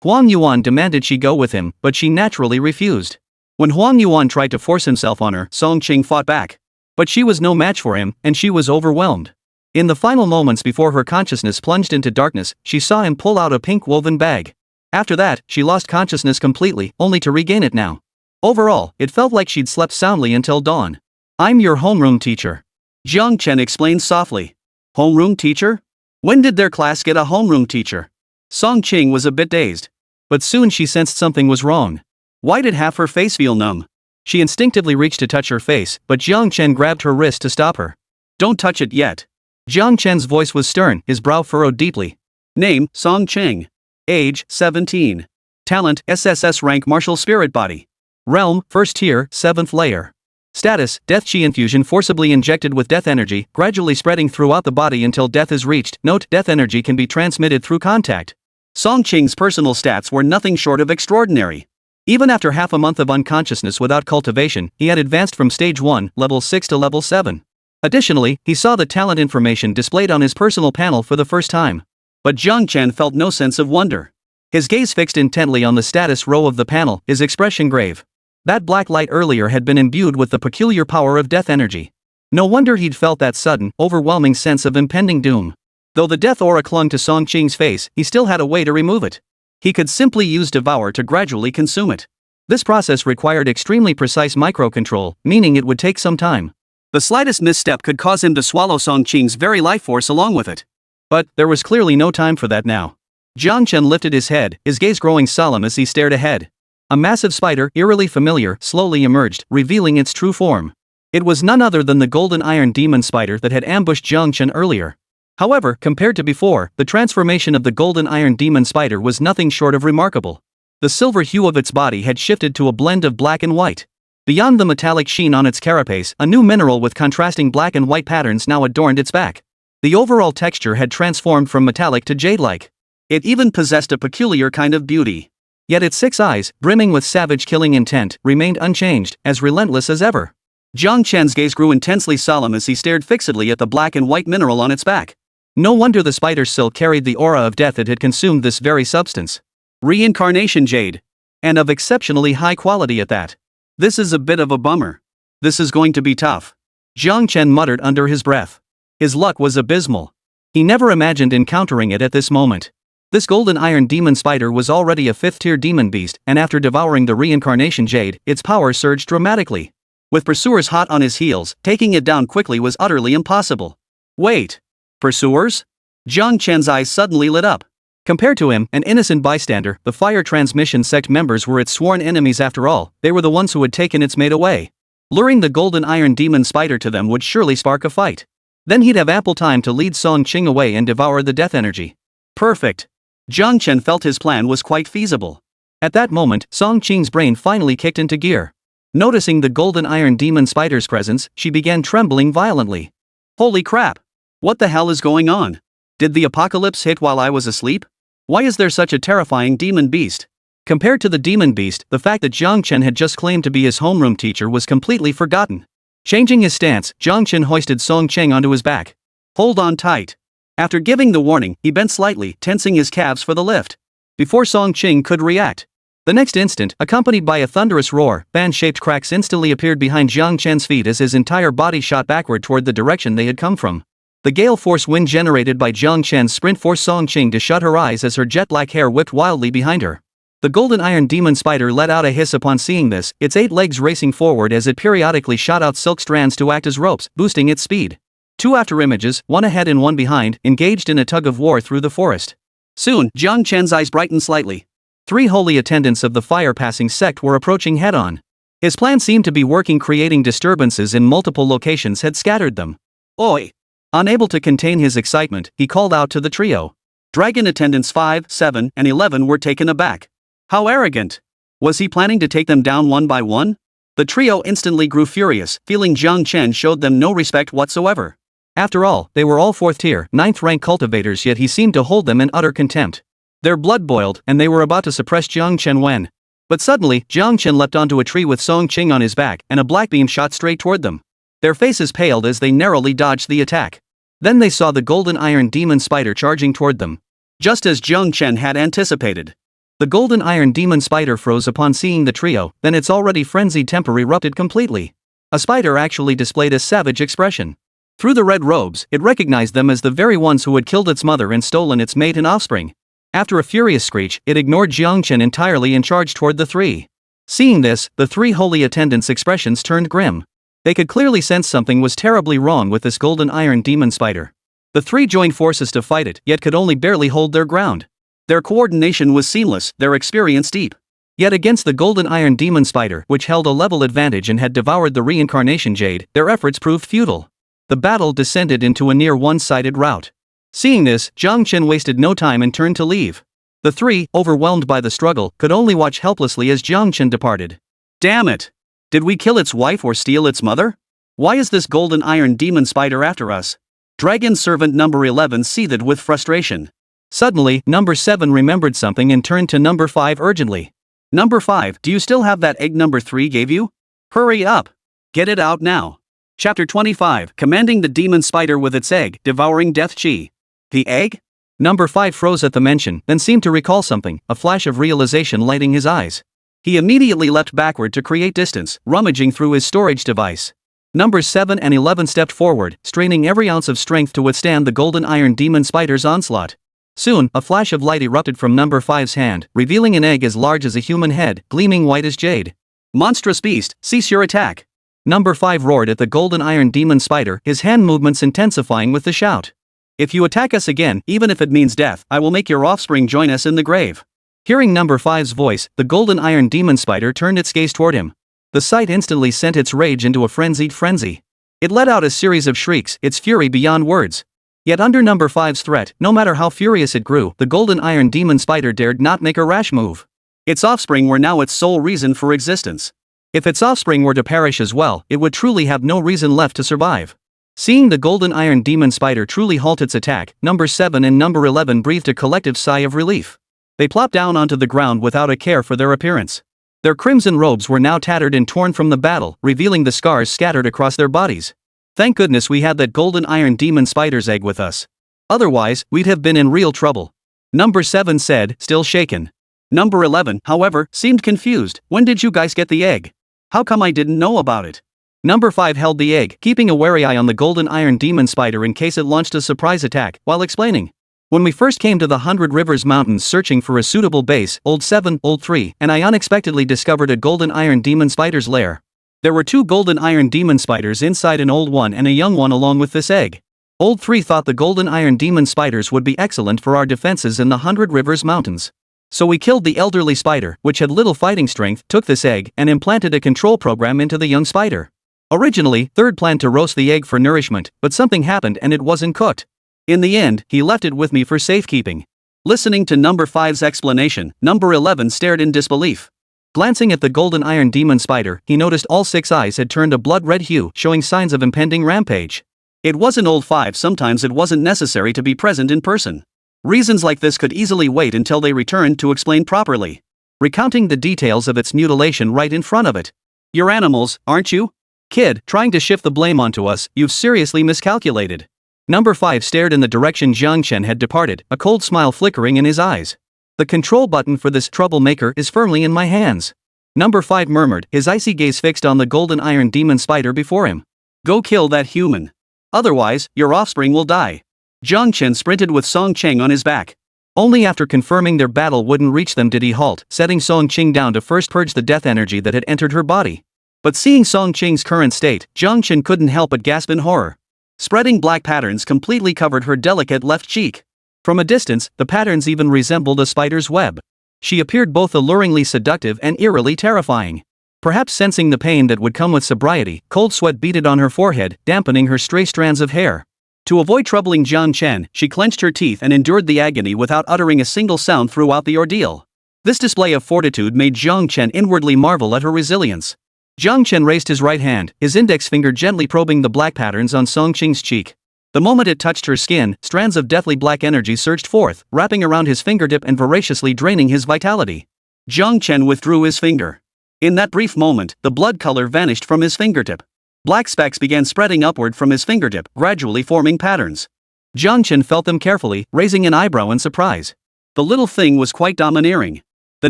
Huang Yuan demanded she go with him, but she naturally refused. When Huang Yuan tried to force himself on her, Song Qing fought back. But she was no match for him, and she was overwhelmed. In the final moments before her consciousness plunged into darkness, she saw him pull out a pink woven bag. After that, she lost consciousness completely, only to regain it now. Overall, it felt like she'd slept soundly until dawn. I'm your homeroom teacher. Jiang Chen explained softly. Homeroom teacher? When did their class get a homeroom teacher? Song Qing was a bit dazed. But soon she sensed something was wrong. Why did half her face feel numb? She instinctively reached to touch her face, but Jiang Chen grabbed her wrist to stop her. Don't touch it yet. Jiang Chen's voice was stern, his brow furrowed deeply. Name, Song Qing. Age, 17. Talent, SSS-rank martial spirit body. Realm, 1st tier, 7th layer. Status, death chi infusion forcibly injected with death energy, gradually spreading throughout the body until death is reached. Note, death energy can be transmitted through contact. Song Qing's personal stats were nothing short of extraordinary. Even after half a month of unconsciousness without cultivation, he had advanced from stage 1, level 6 to level 7. Additionally, he saw the talent information displayed on his personal panel for the first time. But Jiang Chen felt no sense of wonder. His gaze fixed intently on the status row of the panel, his expression grave. That black light earlier had been imbued with the peculiar power of death energy. No wonder he'd felt that sudden, overwhelming sense of impending doom. Though the death aura clung to Song Qing's face, he still had a way to remove it. He could simply use Devour to gradually consume it. This process required extremely precise microcontrol, meaning it would take some time. The slightest misstep could cause him to swallow Song Qing's very life force along with it. But there was clearly no time for that now. Jiang Chen lifted his head, his gaze growing solemn as he stared ahead. A massive spider, eerily familiar, slowly emerged, revealing its true form. It was none other than the golden iron demon spider that had ambushed Jiang Chen earlier. However, compared to before, the transformation of the golden iron demon spider was nothing short of remarkable. The silver hue of its body had shifted to a blend of black and white. Beyond the metallic sheen on its carapace, a new mineral with contrasting black and white patterns now adorned its back. The overall texture had transformed from metallic to jade-like. It even possessed a peculiar kind of beauty. Yet its 6 eyes, brimming with savage killing intent, remained unchanged, as relentless as ever. Jiang Chen's gaze grew intensely solemn as he stared fixedly at the black and white mineral on its back. No wonder the spider's silk carried the aura of death that had consumed this very substance. Reincarnation jade. And of exceptionally high quality at that. This is a bit of a bummer. This is going to be tough. Jiang Chen muttered under his breath. His luck was abysmal. He never imagined encountering it at this moment. This golden iron demon spider was already a 5th-tier demon beast, and after devouring the reincarnation jade, its power surged dramatically. With pursuers hot on his heels, taking it down quickly was utterly impossible. Wait. Pursuers? Jiang Chen's eyes suddenly lit up. Compared to him, an innocent bystander, the fire transmission sect members were its sworn enemies after all. They were the ones who had taken its mate away. Luring the golden iron demon spider to them would surely spark a fight. Then he'd have ample time to lead Song Qing away and devour the death energy. Perfect. Jiang Chen felt his plan was quite feasible. At that moment, Song Qing's brain finally kicked into gear. Noticing the golden iron demon spider's presence, she began trembling violently. Holy crap! What the hell is going on? Did the apocalypse hit while I was asleep? Why is there such a terrifying demon beast? Compared to the demon beast, the fact that Jiang Chen had just claimed to be his homeroom teacher was completely forgotten. Changing his stance, Jiang Chen hoisted Song Qing onto his back. Hold on tight. After giving the warning, he bent slightly, tensing his calves for the lift. Before Song Qing could react. The next instant, accompanied by a thunderous roar, fan-shaped cracks instantly appeared behind Jiang Chen's feet as his entire body shot backward toward the direction they had come from. The gale force wind generated by Jiang Chen's sprint forced Song Qing to shut her eyes as her jet-black hair whipped wildly behind her. The golden iron demon spider let out a hiss upon seeing this, its 8 legs racing forward as it periodically shot out silk strands to act as ropes, boosting its speed. Two afterimages, one ahead and one behind, engaged in a tug of war through the forest. Soon, Jiang Chen's eyes brightened slightly. Three holy attendants of the fire-passing sect were approaching head-on. His plan seemed to be working, creating disturbances in multiple locations had scattered them. Oi! Unable to contain his excitement, he called out to the trio. Dragon attendants 5, 7, and 11 were taken aback. How arrogant! Was he planning to take them down one by one? The trio instantly grew furious, feeling Jiang Chen showed them no respect whatsoever. After all, they were all 4th tier, 9th rank cultivators, yet he seemed to hold them in utter contempt. Their blood boiled, and they were about to suppress Jiang Chen when. But suddenly, Jiang Chen leapt onto a tree with Song Qing on his back, and a black beam shot straight toward them. Their faces paled as they narrowly dodged the attack. Then they saw the golden iron demon spider charging toward them. Just as Jiang Chen had anticipated. The golden iron demon spider froze upon seeing the trio, then its already frenzied temper erupted completely. A spider actually displayed a savage expression. Through the red robes, it recognized them as the very ones who had killed its mother and stolen its mate and offspring. After a furious screech, it ignored Jiang Chen entirely and charged toward the three. Seeing this, the three holy attendants' expressions turned grim. They could clearly sense something was terribly wrong with this golden iron demon spider. The three joined forces to fight it, yet could only barely hold their ground. Their coordination was seamless, their experience deep. Yet against the golden iron demon spider, which held a level advantage and had devoured the reincarnation jade, their efforts proved futile. The battle descended into a near one-sided rout. Seeing this, Jiang Chen wasted no time and turned to leave. The three, overwhelmed by the struggle, could only watch helplessly as Jiang Chen departed. Damn it! Did we kill its wife or steal its mother? Why is this golden iron demon spider after us? Dragon servant number 11 seethed with frustration. Suddenly, number 7 remembered something and turned to number 5 urgently. Number 5, do you still have that egg number 3 gave you? Hurry up! Get it out now. Chapter 25, Commanding the Demon Spider with its egg, Devouring Death Chi. The egg? Number 5 froze at the mention, then seemed to recall something, a flash of realization lighting his eyes. He immediately leapt backward to create distance, rummaging through his storage device. Numbers 7 and 11 stepped forward, straining every ounce of strength to withstand the golden iron demon spider's onslaught. Soon, a flash of light erupted from number 5's hand, revealing an egg as large as a human head, gleaming white as jade. Monstrous beast, cease your attack! Number 5 roared at the golden iron demon spider, his hand movements intensifying with the shout. If you attack us again, even if it means death, I will make your offspring join us in the grave. Hearing number 5's voice, the golden iron demon spider turned its gaze toward him. The sight instantly sent its rage into a frenzied frenzy. It let out a series of shrieks, its fury beyond words. Yet under number 5's threat, no matter how furious it grew, the golden iron demon spider dared not make a rash move. Its offspring were now its sole reason for existence. If its offspring were to perish as well, it would truly have no reason left to survive. Seeing the golden iron demon spider truly halt its attack, number 7 and number 11 breathed a collective sigh of relief. They plopped down onto the ground without a care for their appearance. Their crimson robes were now tattered and torn from the battle, revealing the scars scattered across their bodies. Thank goodness we had that golden iron demon spider's egg with us. Otherwise, we'd have been in real trouble. Number 7 said, still shaken. Number 11, however, seemed confused. When did you guys get the egg? How come I didn't know about it? Number 5 held the egg, keeping a wary eye on the golden iron demon spider in case it launched a surprise attack, while explaining. When we first came to the 100 Rivers Mountains searching for a suitable base, Old 7, Old 3, and I unexpectedly discovered a golden iron demon spider's lair. There were 2 golden iron demon spiders inside an old one and a young one along with this egg. Old 3 thought the golden iron demon spiders would be excellent for our defenses in the 100 Rivers Mountains. So we killed the elderly spider, which had little fighting strength, took this egg, and implanted a control program into the young spider. Originally, 3rd planned to roast the egg for nourishment, but something happened and it wasn't cooked. In the end, he left it with me for safekeeping. Listening to number 5's explanation, number 11 stared in disbelief. Glancing at the golden iron demon spider, he noticed all 6 eyes had turned a blood-red hue, showing signs of impending rampage. It wasn't Old 5, sometimes it wasn't necessary to be present in person. Reasons like this could easily wait until they returned to explain properly. Recounting the details of its mutilation right in front of it. You're animals, aren't you? Kid, trying to shift the blame onto us, you've seriously miscalculated. Number 5 stared in the direction Jiang Chen had departed, a cold smile flickering in his eyes. The control button for this troublemaker is firmly in my hands. Number 5 murmured, his icy gaze fixed on the golden iron demon spider before him. Go kill that human. Otherwise, your offspring will die. Jiang Chen sprinted with Song Cheng on his back. Only after confirming their battle wouldn't reach them did he halt, setting Song Cheng down to first purge the death energy that had entered her body. But seeing Song Cheng's current state, Jiang Chen couldn't help but gasp in horror. Spreading black patterns completely covered her delicate left cheek. From a distance, the patterns even resembled a spider's web. She appeared both alluringly seductive and eerily terrifying. Perhaps sensing the pain that would come with sobriety, cold sweat beaded on her forehead, dampening her stray strands of hair. To avoid troubling Jiang Chen, she clenched her teeth and endured the agony without uttering a single sound throughout the ordeal. This display of fortitude made Jiang Chen inwardly marvel at her resilience. Jiang Chen raised his right hand, his index finger gently probing the black patterns on Song Qing's cheek. The moment it touched her skin, strands of deathly black energy surged forth, wrapping around his fingertip and voraciously draining his vitality. Jiang Chen withdrew his finger. In that brief moment, the blood color vanished from his fingertip. Black specks began spreading upward from his fingertip, gradually forming patterns. Jiang Chen felt them carefully, raising an eyebrow in surprise. The little thing was quite domineering. The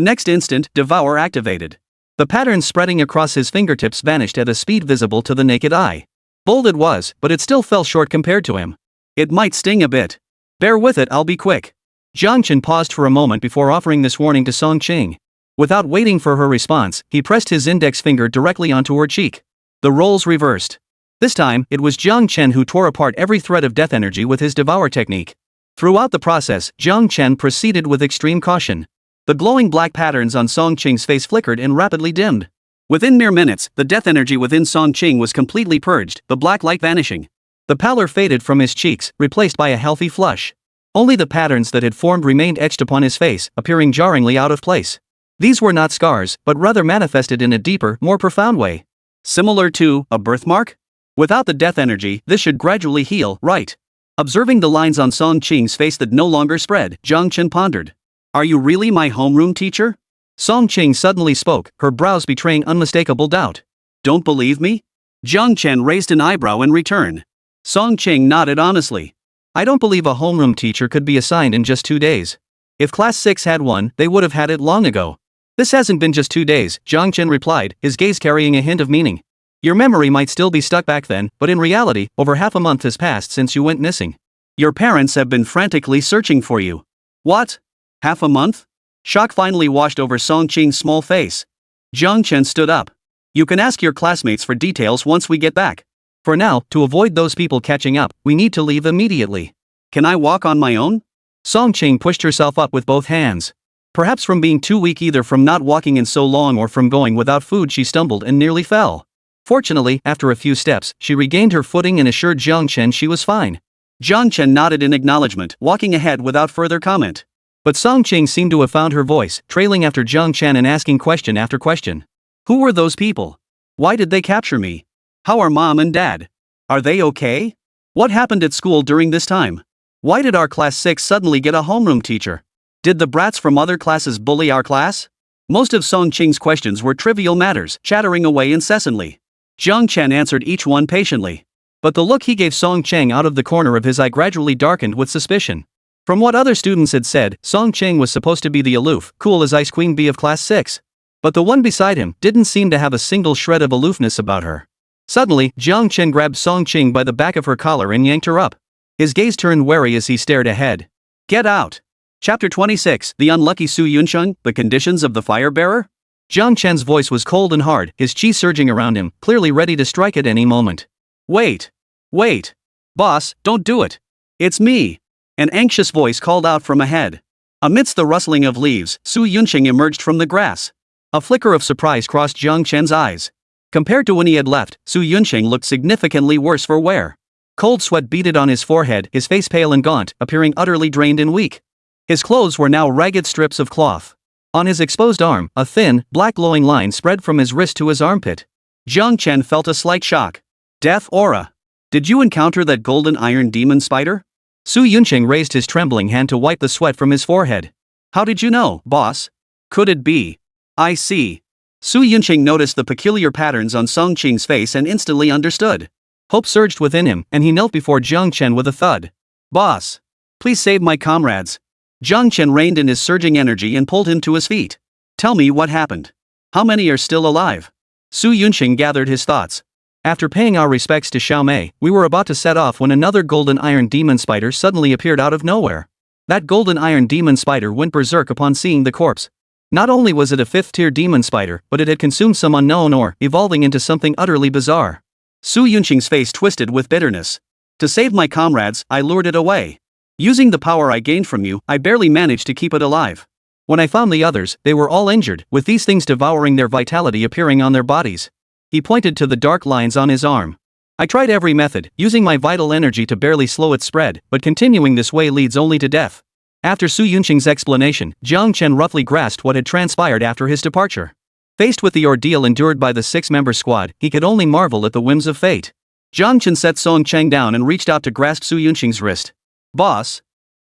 next instant, Devour activated. The patterns spreading across his fingertips vanished at a speed visible to the naked eye. Bold it was, but it still fell short compared to him. It might sting a bit. Bear with it, I'll be quick. Jiang Chen paused for a moment before offering this warning to Song Qing. Without waiting for her response, he pressed his index finger directly onto her cheek. The roles reversed. This time, it was Jiang Chen who tore apart every thread of death energy with his Devour technique. Throughout the process, Jiang Chen proceeded with extreme caution. The glowing black patterns on Song Qing's face flickered and rapidly dimmed. Within mere minutes, the death energy within Song Qing was completely purged, the black light vanishing. The pallor faded from his cheeks, replaced by a healthy flush. Only the patterns that had formed remained etched upon his face, appearing jarringly out of place. These were not scars, but rather manifested in a deeper, more profound way. Similar to a birthmark? Without the death energy, this should gradually heal, right? Observing the lines on Song Qing's face that no longer spread, Jiang Chen pondered. Are you really my homeroom teacher? Song Qing suddenly spoke, her brows betraying unmistakable doubt. Don't believe me? Jiang Chen raised an eyebrow in return. Song Qing nodded honestly. I don't believe a homeroom teacher could be assigned in just 2 days. If Class 6 had one, they would have had it long ago. This hasn't been just 2 days, Jiang Chen replied, his gaze carrying a hint of meaning. Your memory might still be stuck back then, but in reality, over half a month has passed since you went missing. Your parents have been frantically searching for you. What? Half a month? Shock finally washed over Song Qing's small face. Jiang Chen stood up. You can ask your classmates for details once we get back. For now, to avoid those people catching up, we need to leave immediately. Can I walk on my own? Song Qing pushed herself up with both hands. Perhaps from being too weak either from not walking in so long or from going without food she stumbled and nearly fell. Fortunately, after a few steps, she regained her footing and assured Jiang Chen she was fine. Jiang Chen nodded in acknowledgement, walking ahead without further comment. But Song Qing seemed to have found her voice, trailing after Jiang Chen and asking question after question. Who were those people? Why did they capture me? How are mom and dad? Are they okay? What happened at school during this time? Why did our class 6 suddenly get a homeroom teacher? Did the brats from other classes bully our class? Most of Song Qing's questions were trivial matters, chattering away incessantly. Jiang Chen answered each one patiently. But the look he gave Song Qing out of the corner of his eye gradually darkened with suspicion. From what other students had said, Song Qing was supposed to be the aloof, cool as ice queen bee of class 6. But the one beside him didn't seem to have a single shred of aloofness about her. Suddenly, Jiang Chen grabbed Song Qing by the back of her collar and yanked her up. His gaze turned wary as he stared ahead. Get out! Chapter 26, The Unlucky Su Yunsheng, The Conditions of the Fire Bearer? Jiang Chen's voice was cold and hard, his chi surging around him, clearly ready to strike at any moment. Wait! Wait! Boss, don't do it! It's me! An anxious voice called out from ahead. Amidst the rustling of leaves, Su Yunsheng emerged from the grass. A flicker of surprise crossed Jiang Chen's eyes. Compared to when he had left, Su Yunsheng looked significantly worse for wear. Cold sweat beaded on his forehead, his face pale and gaunt, appearing utterly drained and weak. His clothes were now ragged strips of cloth. On his exposed arm, a thin, black glowing line spread from his wrist to his armpit. Jiang Chen felt a slight shock. Death aura. Did you encounter that golden iron demon spider? Su Yunsheng raised his trembling hand to wipe the sweat from his forehead. How did you know, boss? Could it be? I see. Su Yunsheng noticed the peculiar patterns on Song Qing's face and instantly understood. Hope surged within him, and he knelt before Jiang Chen with a thud. Boss! Please save my comrades. Jiang Chen reined in his surging energy and pulled him to his feet. Tell me what happened. How many are still alive? Su Yunsheng gathered his thoughts. After paying our respects to Xiao Mei, we were about to set off when another golden iron demon spider suddenly appeared out of nowhere. That golden iron demon spider went berserk upon seeing the corpse. Not only was it a 5th-tier demon spider, but it had consumed some unknown ore, evolving into something utterly bizarre. Su Yunsheng's face twisted with bitterness. To save my comrades, I lured it away. Using the power I gained from you, I barely managed to keep it alive. When I found the others, they were all injured, with these things devouring their vitality appearing on their bodies. He pointed to the dark lines on his arm. I tried every method, using my vital energy to barely slow its spread, but continuing this way leads only to death. After Su Yunqing's explanation, Jiang Chen roughly grasped what had transpired after his departure. Faced with the ordeal endured by the six-member squad, he could only marvel at the whims of fate. Jiang Chen set Song Cheng down and reached out to grasp Su Yunqing's wrist. "Boss,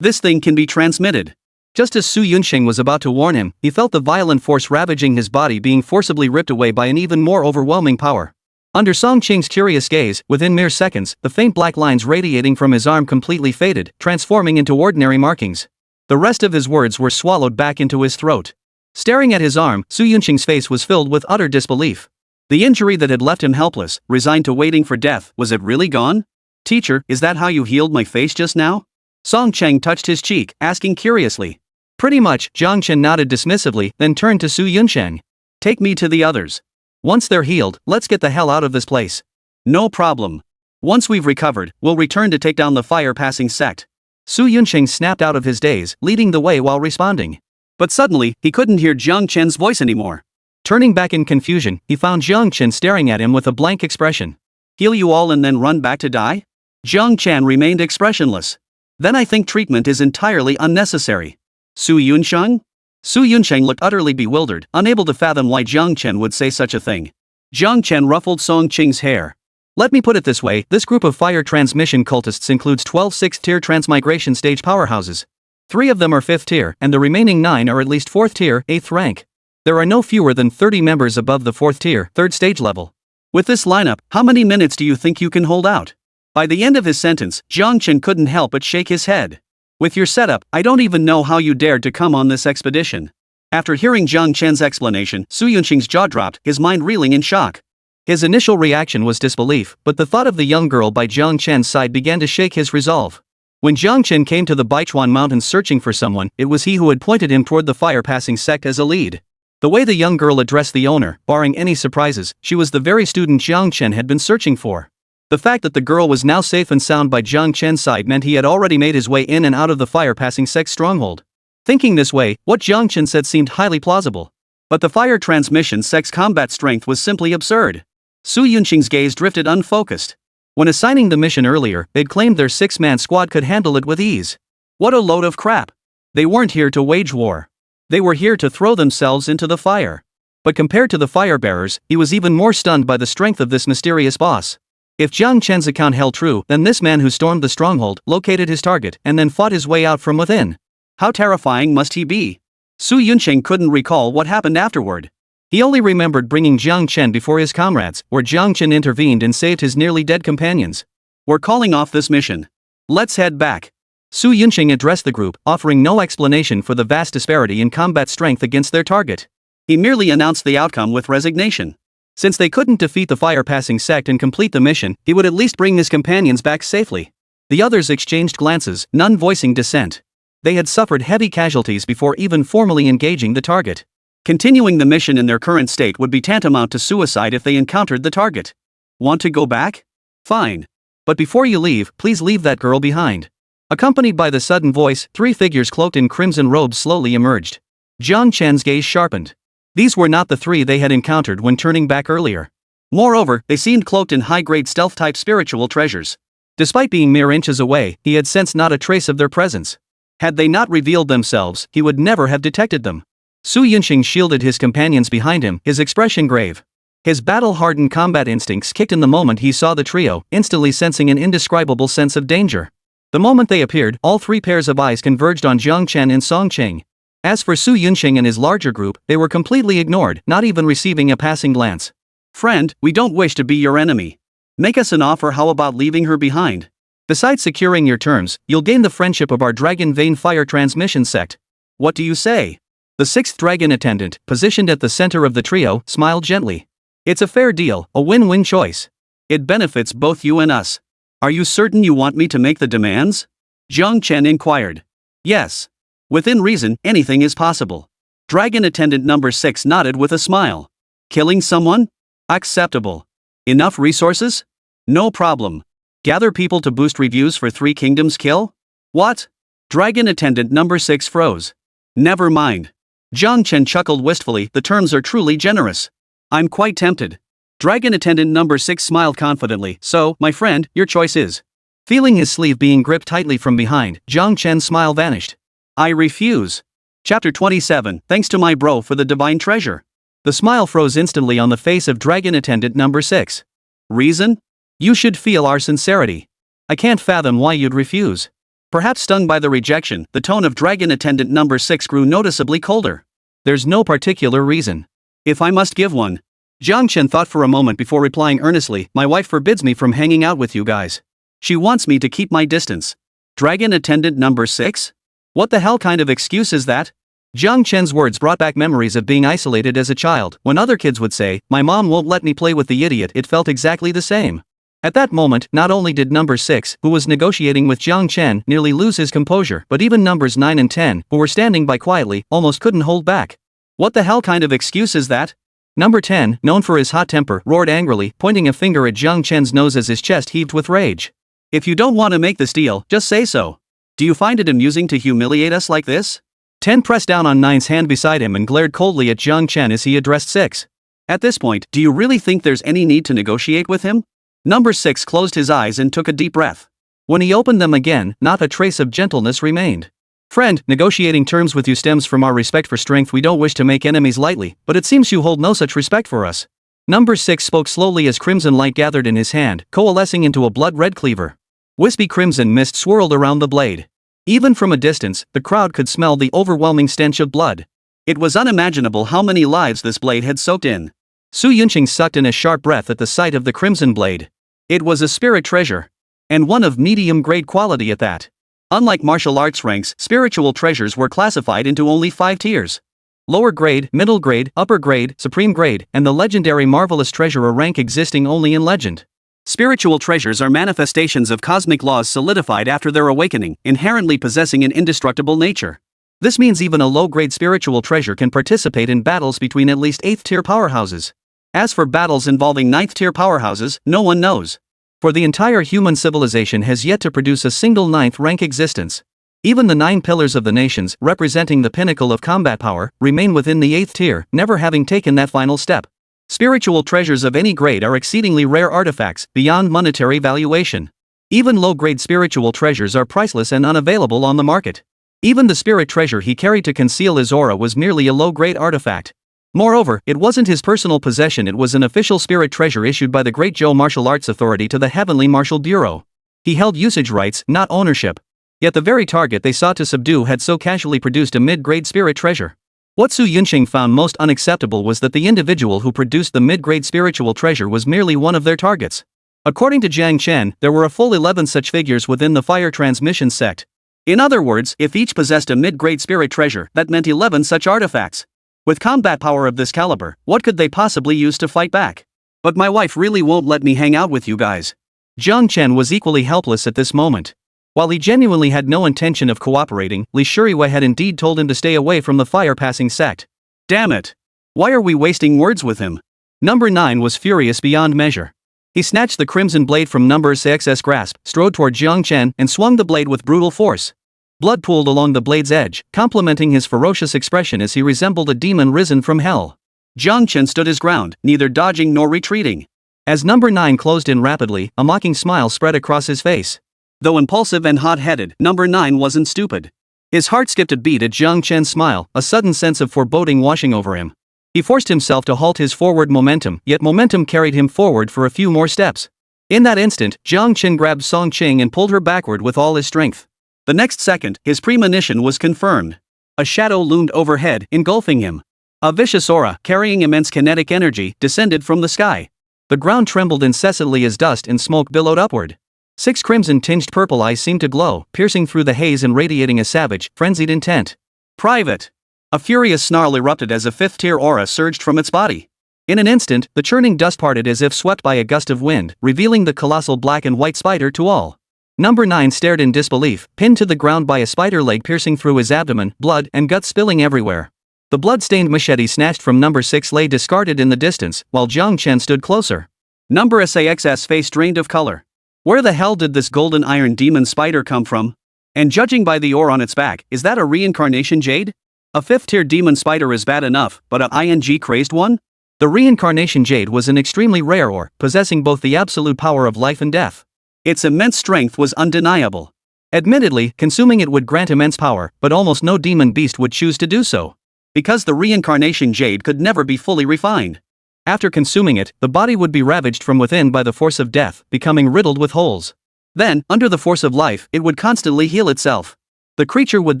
this thing can be transmitted." Just as Su Yunqing was about to warn him, he felt the violent force ravaging his body being forcibly ripped away by an even more overwhelming power. Under Song Cheng's curious gaze, within mere seconds, the faint black lines radiating from his arm completely faded, transforming into ordinary markings. The rest of his words were swallowed back into his throat. Staring at his arm, Su Yunqing's face was filled with utter disbelief. The injury that had left him helpless, resigned to waiting for death, was it really gone? "Teacher, is that how you healed my face just now?" Song Cheng touched his cheek, asking curiously. "Pretty much," Jiang Chen nodded dismissively, then turned to Su Yunsheng. "Take me to the others. Once they're healed, let's get the hell out of this place." "No problem. Once we've recovered, we'll return to take down the fire-passing sect." Su Yunsheng snapped out of his daze, leading the way while responding. But suddenly, he couldn't hear Jiang Chen's voice anymore. Turning back in confusion, he found Jiang Chen staring at him with a blank expression. "Heal you all and then run back to die?" Jiang Chen remained expressionless. "Then I think treatment is entirely unnecessary." "Su Yunsheng?" Su Yunsheng looked utterly bewildered, unable to fathom why Jiang Chen would say such a thing. Jiang Chen ruffled Song Qing's hair. "Let me put it this way, this group of fire transmission cultists includes 12 6th-tier transmigration stage powerhouses. 3 of them are 5th tier, and the remaining 9 are at least 4th tier, 8th rank. There are no fewer than 30 members above the 4th tier, 3rd stage level. With this lineup, how many minutes do you think you can hold out?" By the end of his sentence, Jiang Chen couldn't help but shake his head. "With your setup, I don't even know how you dared to come on this expedition." After hearing Jiang Chen's explanation, Su Yunqing's jaw dropped, his mind reeling in shock. His initial reaction was disbelief, but the thought of the young girl by Jiang Chen's side began to shake his resolve. When Jiang Chen came to the Baichuan Mountains searching for someone, it was he who had pointed him toward the fire-passing sect as a lead. The way the young girl addressed the owner, barring any surprises, she was the very student Jiang Chen had been searching for. The fact that the girl was now safe and sound by Jiang Chen's side meant he had already made his way in and out of the fire-passing sect's stronghold. Thinking this way, what Jiang Chen said seemed highly plausible. But the fire transmission sect's combat strength was simply absurd. Su Yunqing's gaze drifted unfocused. When assigning the mission earlier, they'd claimed their 6-man squad could handle it with ease. What a load of crap. They weren't here to wage war. They were here to throw themselves into the fire. But compared to the fire-bearers, he was even more stunned by the strength of this mysterious boss. If Jiang Chen's account held true, then this man who stormed the stronghold, located his target, and then fought his way out from within. How terrifying must he be? Su Yunqing couldn't recall what happened afterward. He only remembered bringing Jiang Chen before his comrades, where Jiang Chen intervened and saved his nearly dead companions. "We're calling off this mission. Let's head back." Su Yunqing addressed the group, offering no explanation for the vast disparity in combat strength against their target. He merely announced the outcome with resignation. Since they couldn't defeat the fire-passing sect and complete the mission, he would at least bring his companions back safely. The others exchanged glances, none voicing dissent. They had suffered heavy casualties before even formally engaging the target. Continuing the mission in their current state would be tantamount to suicide if they encountered the target. "Want to go back? Fine. But before you leave, please leave that girl behind." Accompanied by the sudden voice, 3 figures cloaked in crimson robes slowly emerged. Jiang Chen's gaze sharpened. These were not the 3 they had encountered when turning back earlier. Moreover, they seemed cloaked in high-grade stealth-type spiritual treasures. Despite being mere inches away, he had sensed not a trace of their presence. Had they not revealed themselves, he would never have detected them. Su Yunqing shielded his companions behind him, his expression grave. His battle-hardened combat instincts kicked in the moment he saw the trio, instantly sensing an indescribable sense of danger. The moment they appeared, all 3 pairs of eyes converged on Jiang Chen and Song Cheng. As for Su Yunqing and his larger group, they were completely ignored, not even receiving a passing glance. "Friend, we don't wish to be your enemy. Make us an offer. How about leaving her behind? Besides securing your terms, you'll gain the friendship of our Dragon Vein Fire Transmission sect. What do you say?" The 6th dragon attendant, positioned at the center of the trio, smiled gently. "It's a fair deal, a win-win choice. It benefits both you and us. Are you certain you want me to make the demands?" Jiang Chen inquired. "Yes. Within reason, anything is possible." Dragon attendant number 6 nodded with a smile. "Killing someone? Acceptable. Enough resources? No problem. Gather people to boost reviews for Three Kingdoms kill? What? Dragon attendant number 6 froze. Never mind. Jiang Chen chuckled wistfully, the terms are truly generous. I'm quite tempted. Dragon attendant number 6 smiled confidently, so, my friend, your choice is. Feeling his sleeve being gripped tightly from behind, Jiang Chen's smile vanished. I refuse. Chapter 27, thanks to my bro for the divine treasure. The smile froze instantly on the face of Dragon attendant number 6. Reason? You should feel our sincerity. I can't fathom why you'd refuse. Perhaps stung by the rejection, the tone of Dragon attendant number 6 grew noticeably colder. There's no particular reason. If I must give one. Jiang Chen thought for a moment before replying earnestly, my wife forbids me from hanging out with you guys. She wants me to keep my distance. Dragon attendant number 6? What the hell kind of excuse is that? Jiang Chen's words brought back memories of being isolated as a child. When other kids would say, my mom won't let me play with the idiot, it felt exactly the same. At that moment, not only did number 6, who was negotiating with Jiang Chen, nearly lose his composure, but even numbers 9 and 10, who were standing by quietly, almost couldn't hold back. What the hell kind of excuse is that? Number 10, known for his hot temper, roared angrily, pointing a finger at Jiang Chen's nose as his chest heaved with rage. If you don't want to make this deal, just say so. Do you find it amusing to humiliate us like this? 10 pressed down on 9's hand beside him and glared coldly at Jiang Chen as he addressed 6. At this point, do you really think there's any need to negotiate with him? Number 6 closed his eyes and took a deep breath. When he opened them again, not a trace of gentleness remained. Friend, negotiating terms with you stems from our respect for strength. We don't wish to make enemies lightly, but it seems you hold no such respect for us. Number 6 spoke slowly as crimson light gathered in his hand, coalescing into a blood-red cleaver. Wispy crimson mist swirled around the blade. Even from a distance, the crowd could smell the overwhelming stench of blood. It was unimaginable how many lives this blade had soaked in. Su Yunqing sucked in a sharp breath at the sight of the crimson blade. It was a spirit treasure. And one of medium-grade quality at that. Unlike martial arts ranks, spiritual treasures were classified into only 5 tiers. Lower grade, middle grade, upper grade, supreme grade, and the legendary marvelous treasure, a rank existing only in legend. Spiritual treasures are manifestations of cosmic laws solidified after their awakening, inherently possessing an indestructible nature. This means even a low-grade spiritual treasure can participate in battles between at least 8th-tier powerhouses. As for battles involving 9th-tier powerhouses, no one knows. For the entire human civilization has yet to produce a single 9th-rank existence. Even the 9 pillars of the nations, representing the pinnacle of combat power, remain within the 8th tier, never having taken that final step. Spiritual treasures of any grade are exceedingly rare artifacts, beyond monetary valuation. Even low-grade spiritual treasures are priceless and unavailable on the market. Even the spirit treasure he carried to conceal his aura was merely a low-grade artifact. Moreover, it wasn't his personal possession, it was an official spirit treasure issued by the Great Zhou Martial Arts Authority to the Heavenly Martial Bureau. He held usage rights, not ownership. Yet the very target they sought to subdue had so casually produced a mid-grade spirit treasure. What Su Yunqing found most unacceptable was that the individual who produced the mid-grade spiritual treasure was merely one of their targets. According to Jiang Chen, there were a full 11 such figures within the fire transmission sect. In other words, if each possessed a mid-grade spirit treasure, that meant 11 such artifacts. With combat power of this caliber, what could they possibly use to fight back? But my wife really won't let me hang out with you guys. Jiang Chen was equally helpless at this moment. While he genuinely had no intention of cooperating, Li Shuriwei had indeed told him to stay away from the fire-passing sect. Damn it! Why are we wasting words with him? Number 9 was furious beyond measure. He snatched the crimson blade from number 6's grasp, strode toward Jiang Chen, and swung the blade with brutal force. Blood pooled along the blade's edge, complementing his ferocious expression as he resembled a demon risen from hell. Jiang Chen stood his ground, neither dodging nor retreating. As number 9 closed in rapidly, a mocking smile spread across his face. Though impulsive and hot-headed, number 9 wasn't stupid. His heart skipped a beat at Jiang Chen's smile, a sudden sense of foreboding washing over him. He forced himself to halt his forward momentum, yet momentum carried him forward for a few more steps. In that instant, Jiang Chen grabbed Song Qing and pulled her backward with all his strength. The next second, his premonition was confirmed. A shadow loomed overhead, engulfing him. A vicious aura, carrying immense kinetic energy, descended from the sky. The ground trembled incessantly as dust and smoke billowed upward. 6 crimson-tinged purple eyes seemed to glow, piercing through the haze and radiating a savage, frenzied intent. Private! A furious snarl erupted as a 5th-tier aura surged from its body. In an instant, the churning dust parted as if swept by a gust of wind, revealing the colossal black and white spider to all. Number 9 stared in disbelief, pinned to the ground by a spider leg piercing through his abdomen, blood and guts spilling everywhere. The blood-stained machete snatched from number 6 lay discarded in the distance, while Jiang Chen stood closer. Number 6's face drained of color. Where the hell did this golden iron demon spider come from? And judging by the ore on its back, is that a reincarnation jade? A 5th tier demon spider is bad enough, but an ing crazed one? The reincarnation jade was an extremely rare ore, possessing both the absolute power of life and death. Its immense strength was undeniable. Admittedly, consuming it would grant immense power, but almost no demon beast would choose to do so. Because the reincarnation jade could never be fully refined. After consuming it, the body would be ravaged from within by the force of death, becoming riddled with holes. Then, under the force of life, it would constantly heal itself. The creature would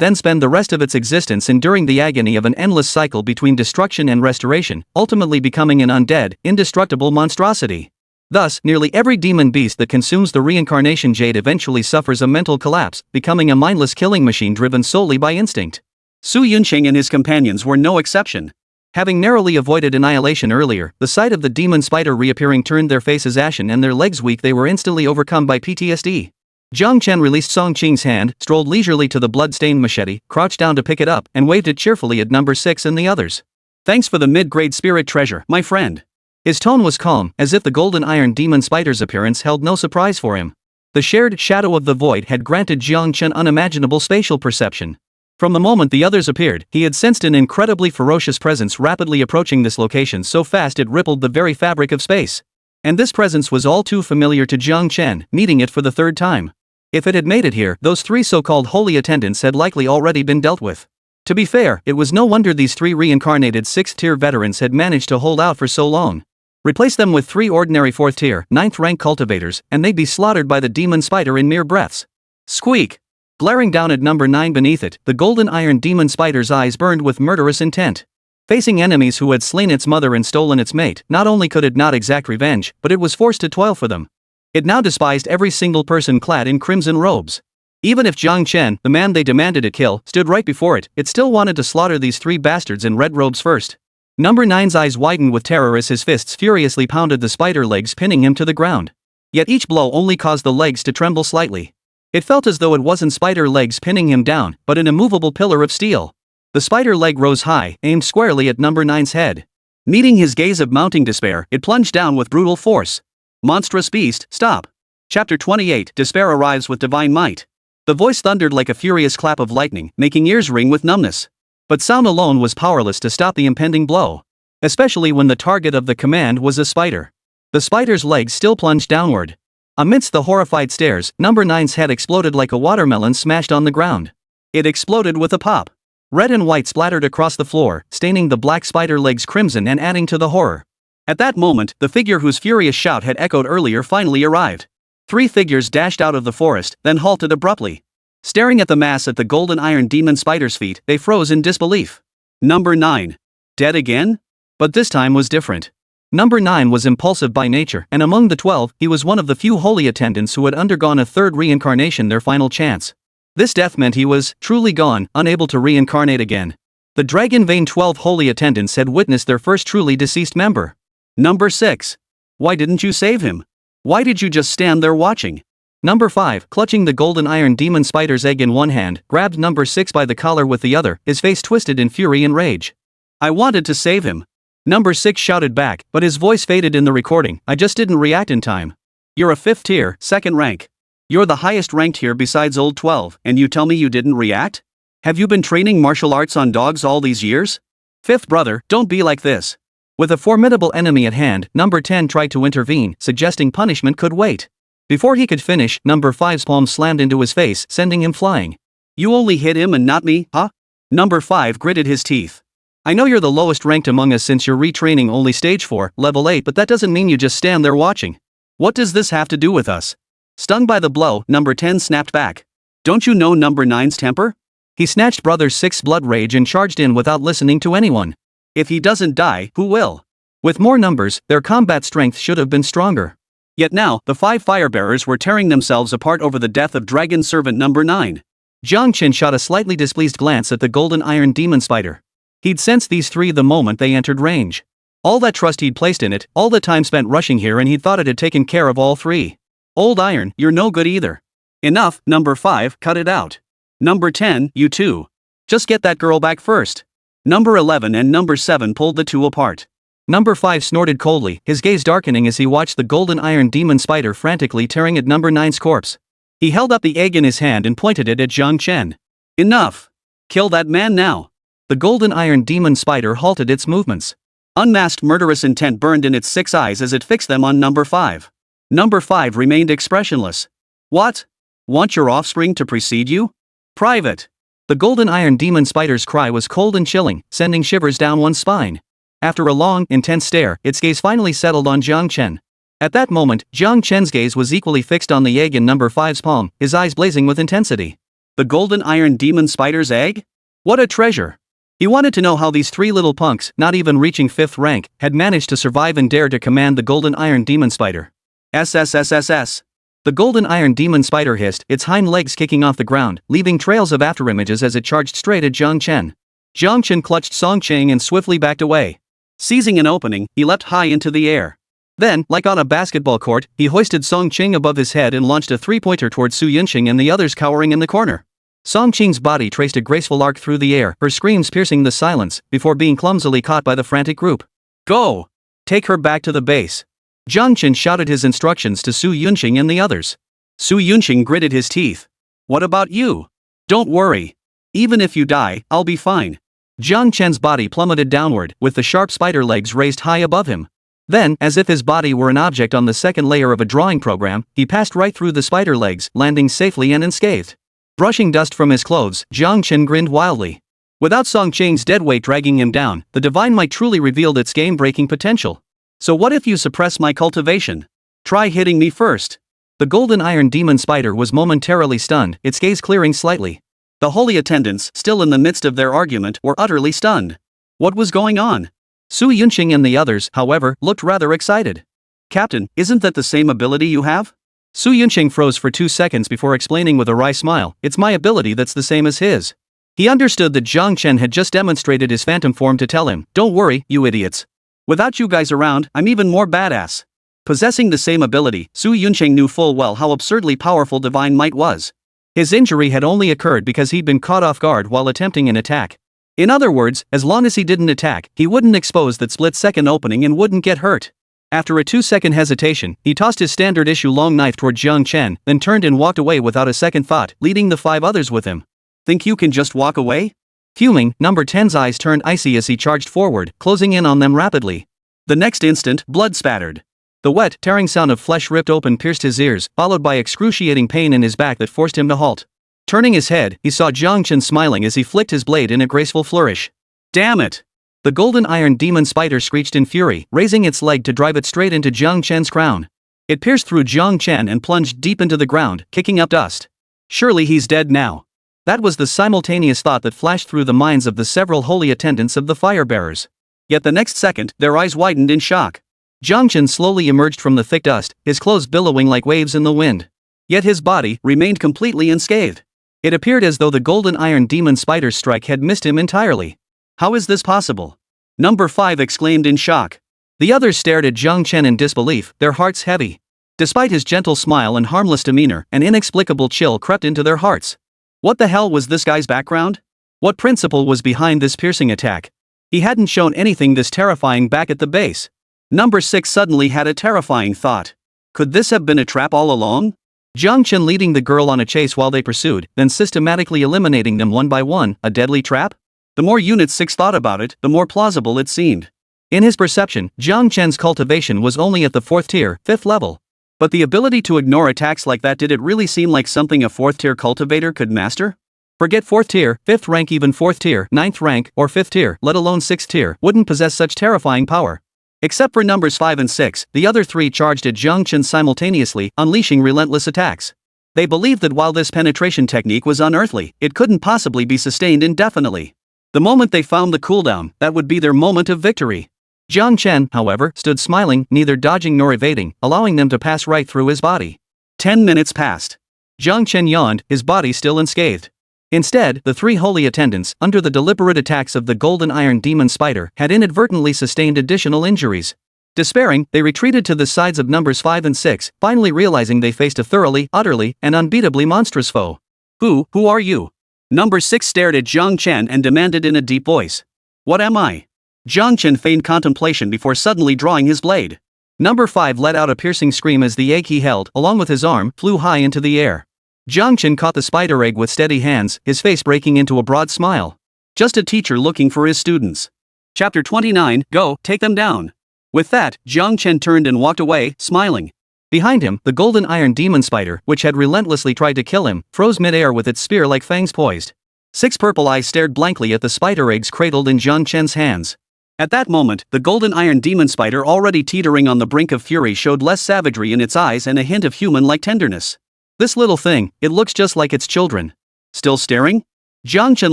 then spend the rest of its existence enduring the agony of an endless cycle between destruction and restoration, ultimately becoming an undead, indestructible monstrosity. Thus, nearly every demon beast that consumes the reincarnation jade eventually suffers a mental collapse, becoming a mindless killing machine driven solely by instinct. Su Yunqing and his companions were no exception. Having narrowly avoided annihilation earlier, the sight of the demon spider reappearing turned their faces ashen and their legs weak. They were instantly overcome by PTSD. Jiang Chen released Song Qing's hand, strolled leisurely to the blood-stained machete, crouched down to pick it up, and waved it cheerfully at number 6 and the others. Thanks for the mid-grade spirit treasure, my friend. His tone was calm, as if the golden iron demon spider's appearance held no surprise for him. The shared shadow of the void had granted Jiang Chen unimaginable spatial perception. From the moment the others appeared, he had sensed an incredibly ferocious presence rapidly approaching this location so fast it rippled the very fabric of space. And this presence was all too familiar to Jiang Chen, meeting it for the 3rd time. If it had made it here, those 3 so-called holy attendants had likely already been dealt with. To be fair, it was no wonder these 3 reincarnated 6th-tier veterans had managed to hold out for so long. Replace them with 3 ordinary 4th-tier, 9th-rank cultivators, and they'd be slaughtered by the demon spider in mere breaths. Squeak! Glaring down at number 9 beneath it, the golden iron demon spider's eyes burned with murderous intent. Facing enemies who had slain its mother and stolen its mate, not only could it not exact revenge, but it was forced to toil for them. It now despised every single person clad in crimson robes. Even if Jiang Chen, the man they demanded it kill, stood right before it, it still wanted to slaughter these 3 bastards in red robes first. Number 9's eyes widened with terror as his fists furiously pounded the spider legs, pinning him to the ground. Yet each blow only caused the legs to tremble slightly. It felt as though it wasn't spider legs pinning him down, but an immovable pillar of steel. The spider leg rose high, aimed squarely at number 9's head. Meeting his gaze of mounting despair, it plunged down with brutal force. Monstrous beast, stop. Chapter 28, Despair arrives with divine might. The voice thundered like a furious clap of lightning, making ears ring with numbness. But sound alone was powerless to stop the impending blow. Especially when the target of the command was a spider. The spider's legs still plunged downward. Amidst the horrified stares, number 9's head exploded like a watermelon smashed on the ground. It exploded with a pop. Red and white splattered across the floor, staining the black spider legs crimson and adding to the horror. At that moment, the figure whose furious shout had echoed earlier finally arrived. 3 figures dashed out of the forest, then halted abruptly. Staring at the mass at the golden iron demon spider's feet, they froze in disbelief. Number 9. Dead again? But this time was different. Number 9 was impulsive by nature, and among the 12, he was one of the few holy attendants who had undergone a 3rd reincarnation, their final chance. This death meant he was truly gone, unable to reincarnate again. The Dragon Vein 12 holy attendants had witnessed their first truly deceased member. Number 6. Why didn't you save him? Why did you just stand there watching? Number 5, clutching the golden iron demon spider's egg in one hand, grabbed number 6 by the collar with the other, his face twisted in fury and rage. I wanted to save him. Number 6 shouted back, but his voice faded in the recording. I just didn't react in time. You're a 5th tier, 2nd rank. You're the highest ranked here besides old 12, and you tell me you didn't react? Have you been training martial arts on dogs all these years? 5th brother, don't be like this. With a formidable enemy at hand, number 10 tried to intervene, suggesting punishment could wait. Before he could finish, number 5's palm slammed into his face, sending him flying. You only hit him and not me, huh? Number 5 gritted his teeth. I know you're the lowest ranked among us since you're retraining only stage 4, level 8, but that doesn't mean you just stand there watching. What does this have to do with us? Stung by the blow, number 10 snapped back. Don't you know number 9's temper? He snatched brother 6's blood rage and charged in without listening to anyone. If he doesn't die, who will? With more numbers, their combat strength should have been stronger. Yet now, the 5 firebearers were tearing themselves apart over the death of dragon servant number 9. Jiang Chen shot a slightly displeased glance at the golden iron demon spider. He'd sensed these 3 the moment they entered range. All that trust he'd placed in it, all the time spent rushing here, and he thought it had taken care of all 3. Old iron, you're no good either. Enough, number 5, cut it out. Number 10, you too. Just get that girl back first. Number 11 and number 7 pulled the 2 apart. Number 5 snorted coldly, his gaze darkening as he watched the golden iron demon spider frantically tearing at number 9's corpse. He held up the egg in his hand and pointed it at Jiang Chen. Enough! Kill that man now! The golden iron demon spider halted its movements. Unmasked murderous intent burned in its 6 eyes as it fixed them on number 5. Number 5 remained expressionless. What? Want your offspring to precede you? Private! The golden iron demon spider's cry was cold and chilling, sending shivers down one's spine. After a long, intense stare, its gaze finally settled on Jiang Chen. At that moment, Jiang Chen's gaze was equally fixed on the egg in number 5's palm, his eyes blazing with intensity. The golden iron demon spider's egg? What a treasure! He wanted to know how these 3 little punks, not even reaching 5th rank, had managed to survive and dare to command the golden iron demon spider. SSS. The golden iron demon spider hissed, its hind legs kicking off the ground, leaving trails of afterimages as it charged straight at Jiang Chen. Jiang Chen clutched Song Qing and swiftly backed away. Seizing an opening, he leapt high into the air. Then, like on a basketball court, he hoisted Song Qing above his head and launched a 3-pointer toward Su Yunqing and the others cowering in the corner. Song Qing's body traced a graceful arc through the air, her screams piercing the silence, before being clumsily caught by the frantic group. Go! Take her back to the base. Jiang Chen shouted his instructions to Su Yunqing and the others. Su Yunqing gritted his teeth. What about you? Don't worry. Even if you die, I'll be fine. Jiang Chen's body plummeted downward, with the sharp spider legs raised high above him. Then, as if his body were an object on the second layer of a drawing program, he passed right through the spider legs, landing safely and unscathed. Brushing dust from his clothes, Jiang Chen grinned wildly. Without Song Qing's dead weight dragging him down, the divine might truly revealed its game-breaking potential. So what if you suppress my cultivation? Try hitting me first. The golden iron demon spider was momentarily stunned, its gaze clearing slightly. The holy attendants, still in the midst of their argument, were utterly stunned. What was going on? Su Yunqing and the others, however, looked rather excited. Captain, isn't that the same ability you have? Su Yunqing froze for 2 seconds before explaining with a wry smile, it's my ability that's the same as his. He understood that Jiang Chen had just demonstrated his phantom form to tell him, don't worry, you idiots. Without you guys around, I'm even more badass. Possessing the same ability, Su Yunqing knew full well how absurdly powerful divine might was. His injury had only occurred because he'd been caught off guard while attempting an attack. In other words, as long as he didn't attack, he wouldn't expose that split-second opening and wouldn't get hurt. After a 2-second hesitation, he tossed his standard-issue long knife toward Jiang Chen, then turned and walked away without a second thought, leading the 5 others with him. Think you can just walk away? Fuming, number 10's eyes turned icy as he charged forward, closing in on them rapidly. The next instant, blood spattered. The wet, tearing sound of flesh ripped open pierced his ears, followed by excruciating pain in his back that forced him to halt. Turning his head, he saw Jiang Chen smiling as he flicked his blade in a graceful flourish. Damn it! The golden iron demon spider screeched in fury, raising its leg to drive it straight into Jiang Chen's crown. It pierced through Jiang Chen and plunged deep into the ground, kicking up dust. Surely he's dead now. That was the simultaneous thought that flashed through the minds of the several holy attendants of the fire-bearers. Yet the next second, their eyes widened in shock. Jiang Chen slowly emerged from the thick dust, his clothes billowing like waves in the wind. Yet his body remained completely unscathed. It appeared as though the golden iron demon spider's strike had missed him entirely. How is this possible? Number 5 exclaimed in shock. The others stared at Jiang Chen in disbelief, their hearts heavy. Despite his gentle smile and harmless demeanor, an inexplicable chill crept into their hearts. What the hell was this guy's background? What principle was behind this piercing attack? He hadn't shown anything this terrifying back at the base. Number 6 suddenly had a terrifying thought. Could this have been a trap all along? Jiang Chen leading the girl on a chase while they pursued, then systematically eliminating them one by one, a deadly trap? The more Unit 6 thought about it, the more plausible it seemed. In his perception, Jiang Chen's cultivation was only at the 4th tier, 5th level. But the ability to ignore attacks like that, did it really seem like something a 4th tier cultivator could master? Forget 4th tier, 5th rank, even 4th tier, 9th rank, or 5th tier, let alone 6th tier, wouldn't possess such terrifying power. Except for numbers 5 and 6, the other 3 charged at Jiang Chen simultaneously, unleashing relentless attacks. They believed that while this penetration technique was unearthly, it couldn't possibly be sustained indefinitely. The moment they found the cooldown, that would be their moment of victory. Jiang Chen, however, stood smiling, neither dodging nor evading, allowing them to pass right through his body. 10 minutes passed. Jiang Chen yawned, his body still unscathed. Instead, the 3 holy attendants, under the deliberate attacks of the golden iron demon spider, had inadvertently sustained additional injuries. Despairing, they retreated to the sides of numbers 5 and 6, finally realizing they faced a thoroughly, utterly, and unbeatably monstrous foe. Who are you? Number 6 stared at Jiang Chen and demanded in a deep voice. What am I? Jiang Chen feigned contemplation before suddenly drawing his blade. Number 5 let out a piercing scream as the egg he held, along with his arm, flew high into the air. Jiang Chen caught the spider egg with steady hands, his face breaking into a broad smile. Just a teacher looking for his students. Chapter 29, Go, take them down. With that, Jiang Chen turned and walked away, smiling. Behind him, the golden iron demon spider, which had relentlessly tried to kill him, froze mid-air with its spear-like fangs poised. 6 purple eyes stared blankly at the spider eggs cradled in Jiang Chen's hands. At that moment, the golden iron demon spider, already teetering on the brink of fury, showed less savagery in its eyes and a hint of human-like tenderness. This little thing, it looks just like its children. Still staring? Jiang Chen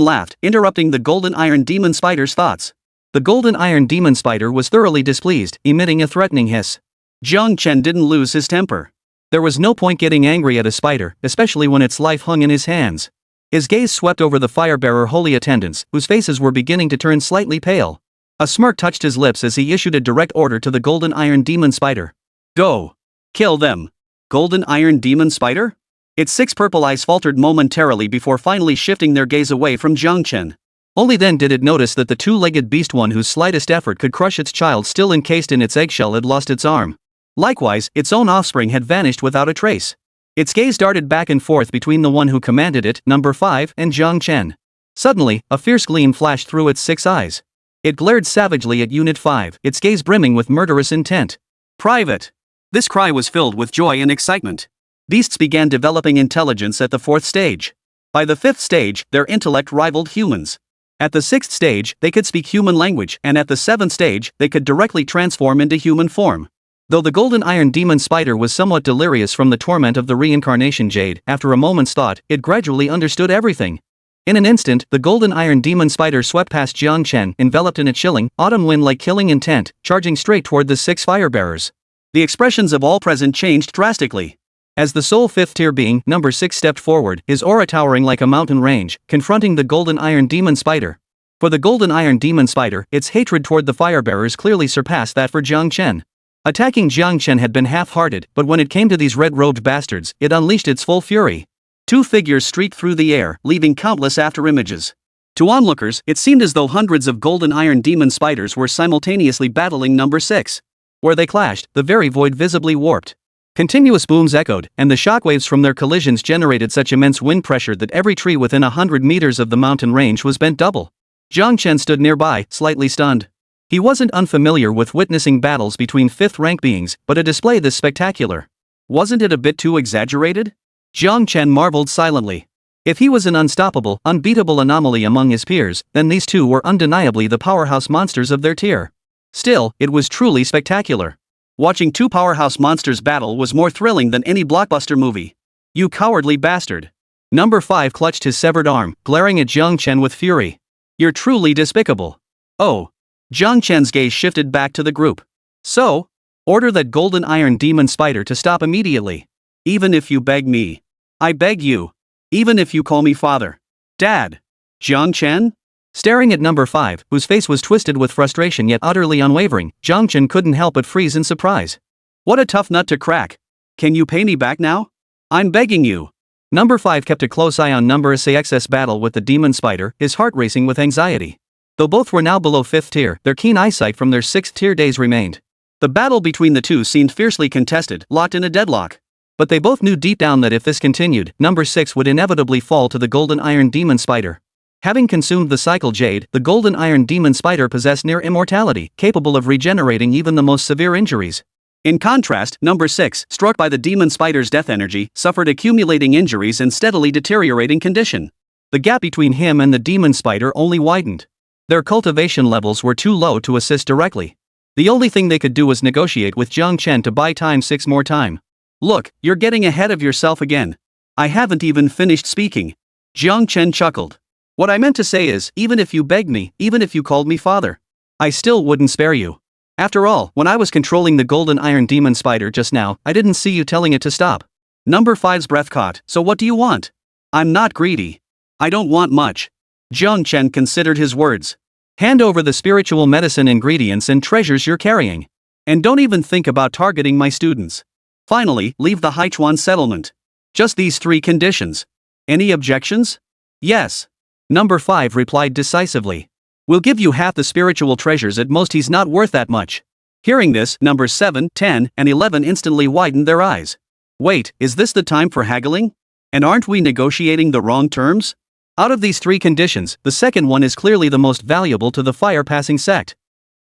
laughed, interrupting the golden iron demon spider's thoughts. The golden iron demon spider was thoroughly displeased, emitting a threatening hiss. Jiang Chen didn't lose his temper. There was no point getting angry at a spider, especially when its life hung in his hands. His gaze swept over the fire-bearer holy attendants, whose faces were beginning to turn slightly pale. A smirk touched his lips as he issued a direct order to the golden iron demon spider. Go! Kill them! Golden iron demon spider? Its 6 purple eyes faltered momentarily before finally shifting their gaze away from Jiang Chen. Only then did it notice that the 2-legged beast, one whose slightest effort could crush its child still encased in its eggshell, had lost its arm. Likewise, its own offspring had vanished without a trace. Its gaze darted back and forth between the one who commanded it, number 5, and Jiang Chen. Suddenly, a fierce gleam flashed through its 6 eyes. It glared savagely at Unit 5, its gaze brimming with murderous intent. Private! This cry was filled with joy and excitement. Beasts began developing intelligence at the 4th stage. By the 5th stage, their intellect rivaled humans. At the 6th stage, they could speak human language, and at the 7th stage, they could directly transform into human form. Though the golden iron demon spider was somewhat delirious from the torment of the reincarnation jade, after a moment's thought, it gradually understood everything. In an instant, the golden iron demon spider swept past Jiang Chen, enveloped in a chilling, autumn wind-like killing intent, charging straight toward the 6 fire-bearers. The expressions of all present changed drastically. As the sole 5th-tier being, number 6, stepped forward, his aura towering like a mountain range, confronting the golden iron demon spider. For the golden iron demon spider, its hatred toward the fire-bearers clearly surpassed that for Jiang Chen. Attacking Jiang Chen had been half-hearted, but when it came to these red-robed bastards, it unleashed its full fury. 2 figures streaked through the air, leaving countless after-images. To onlookers, it seemed as though hundreds of golden iron demon spiders were simultaneously battling number 6. Where they clashed, the very void visibly warped. Continuous booms echoed, and the shockwaves from their collisions generated such immense wind pressure that every tree within 100 meters of the mountain range was bent double. Jiang Chen stood nearby, slightly stunned. He wasn't unfamiliar with witnessing battles between 5th-rank beings, but a display this spectacular. Wasn't it a bit too exaggerated? Jiang Chen marveled silently. If he was an unstoppable, unbeatable anomaly among his peers, then these two were undeniably the powerhouse monsters of their tier. Still, it was truly spectacular. Watching 2 powerhouse monsters battle was more thrilling than any blockbuster movie. You cowardly bastard. Number 5 clutched his severed arm, glaring at Jiang Chen with fury. You're truly despicable. Oh. Jiang Chen's gaze shifted back to the group. So? Order that golden iron demon spider to stop immediately. Even if you beg me. I beg you. Even if you call me father. Dad. Jiang Chen? Staring at number 5, whose face was twisted with frustration yet utterly unwavering, Jiang Chen couldn't help but freeze in surprise. What a tough nut to crack. Can you pay me back now? I'm begging you. Number 5 kept a close eye on number 6's battle with the demon spider, his heart racing with anxiety. Though both were now below 5th tier, their keen eyesight from their 6th tier days remained. The battle between the two seemed fiercely contested, locked in a deadlock. But they both knew deep down that if this continued, number 6 would inevitably fall to the golden iron demon spider. Having consumed the cycle jade, the golden iron demon spider possessed near immortality, capable of regenerating even the most severe injuries. In contrast, number 6, struck by the demon spider's death energy, suffered accumulating injuries and steadily deteriorating condition. The gap between him and the demon spider only widened. Their cultivation levels were too low to assist directly. The only thing they could do was negotiate with Jiang Chen to buy time 6 more time. Look, you're getting ahead of yourself again. I haven't even finished speaking. Jiang Chen chuckled. What I meant to say is, even if you begged me, even if you called me father, I still wouldn't spare you. After all, when I was controlling the golden iron demon spider just now, I didn't see you telling it to stop. Number 5's breath caught. So what do you want? I'm not greedy. I don't want much. Jiang Chen considered his words. Hand over the spiritual medicine ingredients and treasures you're carrying. And don't even think about targeting my students. Finally, leave the Haichuan settlement. Just these 3 conditions. Any objections? Yes. Number 5 replied decisively. We'll give you half the spiritual treasures, at most he's not worth that much. Hearing this, numbers 7, 10, and 11 instantly widened their eyes. Wait, is this the time for haggling? And aren't we negotiating the wrong terms? Out of these three conditions, the second one is clearly the most valuable to the fire-passing sect.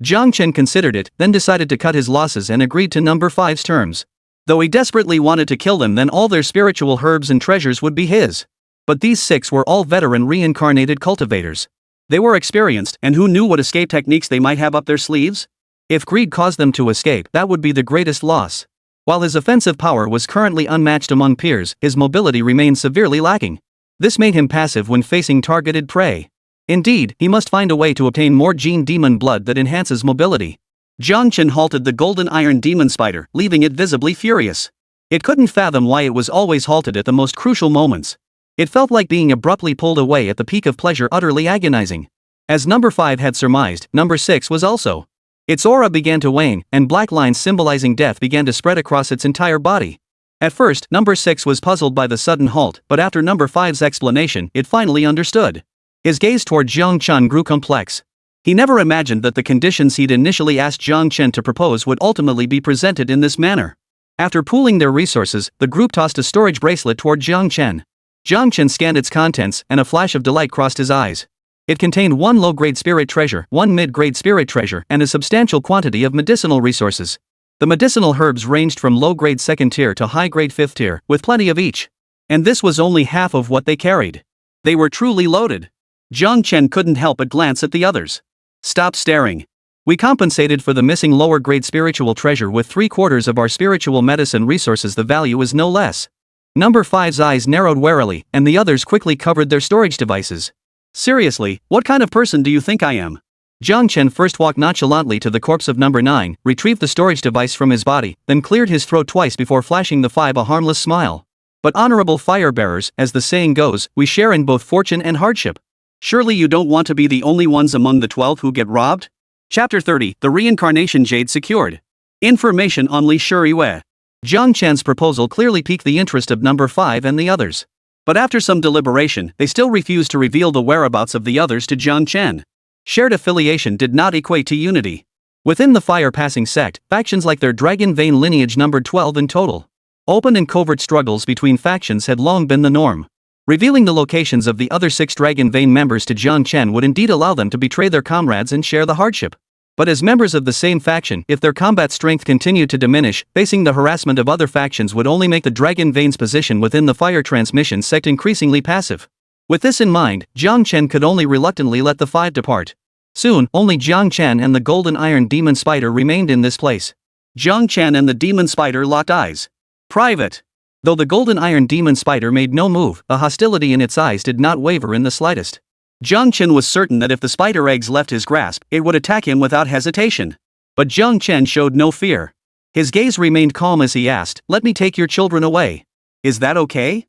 Jiang Chen considered it, then decided to cut his losses and agreed to number 5's terms. Though he desperately wanted to kill them, then all their spiritual herbs and treasures would be his. But these 6 were all veteran reincarnated cultivators. They were experienced, and who knew what escape techniques they might have up their sleeves? If greed caused them to escape, that would be the greatest loss. While his offensive power was currently unmatched among peers, his mobility remained severely lacking. This made him passive when facing targeted prey. Indeed, he must find a way to obtain more gene demon blood that enhances mobility. Jiang Chen halted the golden iron demon spider, leaving it visibly furious. It couldn't fathom why it was always halted at the most crucial moments. It felt like being abruptly pulled away at the peak of pleasure, utterly agonizing. As number 5 had surmised, number 6 was also. Its aura began to wane, and black lines symbolizing death began to spread across its entire body. At first, number 6 was puzzled by the sudden halt, but after number 5's explanation, it finally understood. His gaze toward Jiang Chen grew complex. He never imagined that the conditions he'd initially asked Jiang Chen to propose would ultimately be presented in this manner. After pooling their resources, the group tossed a storage bracelet toward Jiang Chen. Jiang Chen scanned its contents, and a flash of delight crossed his eyes. It contained 1 low-grade spirit treasure, 1 mid-grade spirit treasure, and a substantial quantity of medicinal resources. The medicinal herbs ranged from low-grade 2nd tier to high-grade 5th tier, with plenty of each. And this was only half of what they carried. They were truly loaded. Jiang Chen couldn't help but glance at the others. Stop staring. We compensated for the missing lower-grade spiritual treasure with 3/4 of our spiritual medicine resources. The value is no less. Number 5's eyes narrowed warily, and the others quickly covered their storage devices. Seriously, what kind of person do you think I am? Jiang Chen first walked nonchalantly to the corpse of number 9, retrieved the storage device from his body, then cleared his throat twice before flashing the 5 a harmless smile. But honorable fire-bearers, as the saying goes, we share in both fortune and hardship. Surely you don't want to be the only ones among the 12 who get robbed? Chapter 30, The Reincarnation Jade Secured. Information on Li Shuriwei. Jiang Chen's proposal clearly piqued the interest of number 5 and the others. But after some deliberation, they still refused to reveal the whereabouts of the others to Jiang Chen. Shared affiliation did not equate to unity. Within the fire-passing sect, factions like their dragon vein lineage numbered 12 in total. Open and covert struggles between factions had long been the norm. Revealing the locations of the other 6 dragon vein members to Jiang Chen would indeed allow them to betray their comrades and share the hardship. But as members of the same faction, if their combat strength continued to diminish, facing the harassment of other factions would only make the Dragon Vein's position within the fire transmission sect increasingly passive. With this in mind, Jiang Chen could only reluctantly let the 5 depart. Soon, only Jiang Chen and the Golden Iron Demon Spider remained in this place. Jiang Chen and the Demon Spider locked eyes. Private. Though the Golden Iron Demon Spider made no move, the hostility in its eyes did not waver in the slightest. Jiang Chen was certain that if the spider eggs left his grasp, it would attack him without hesitation. But Jiang Chen showed no fear. His gaze remained calm as he asked, "Let me take your children away. Is that okay?"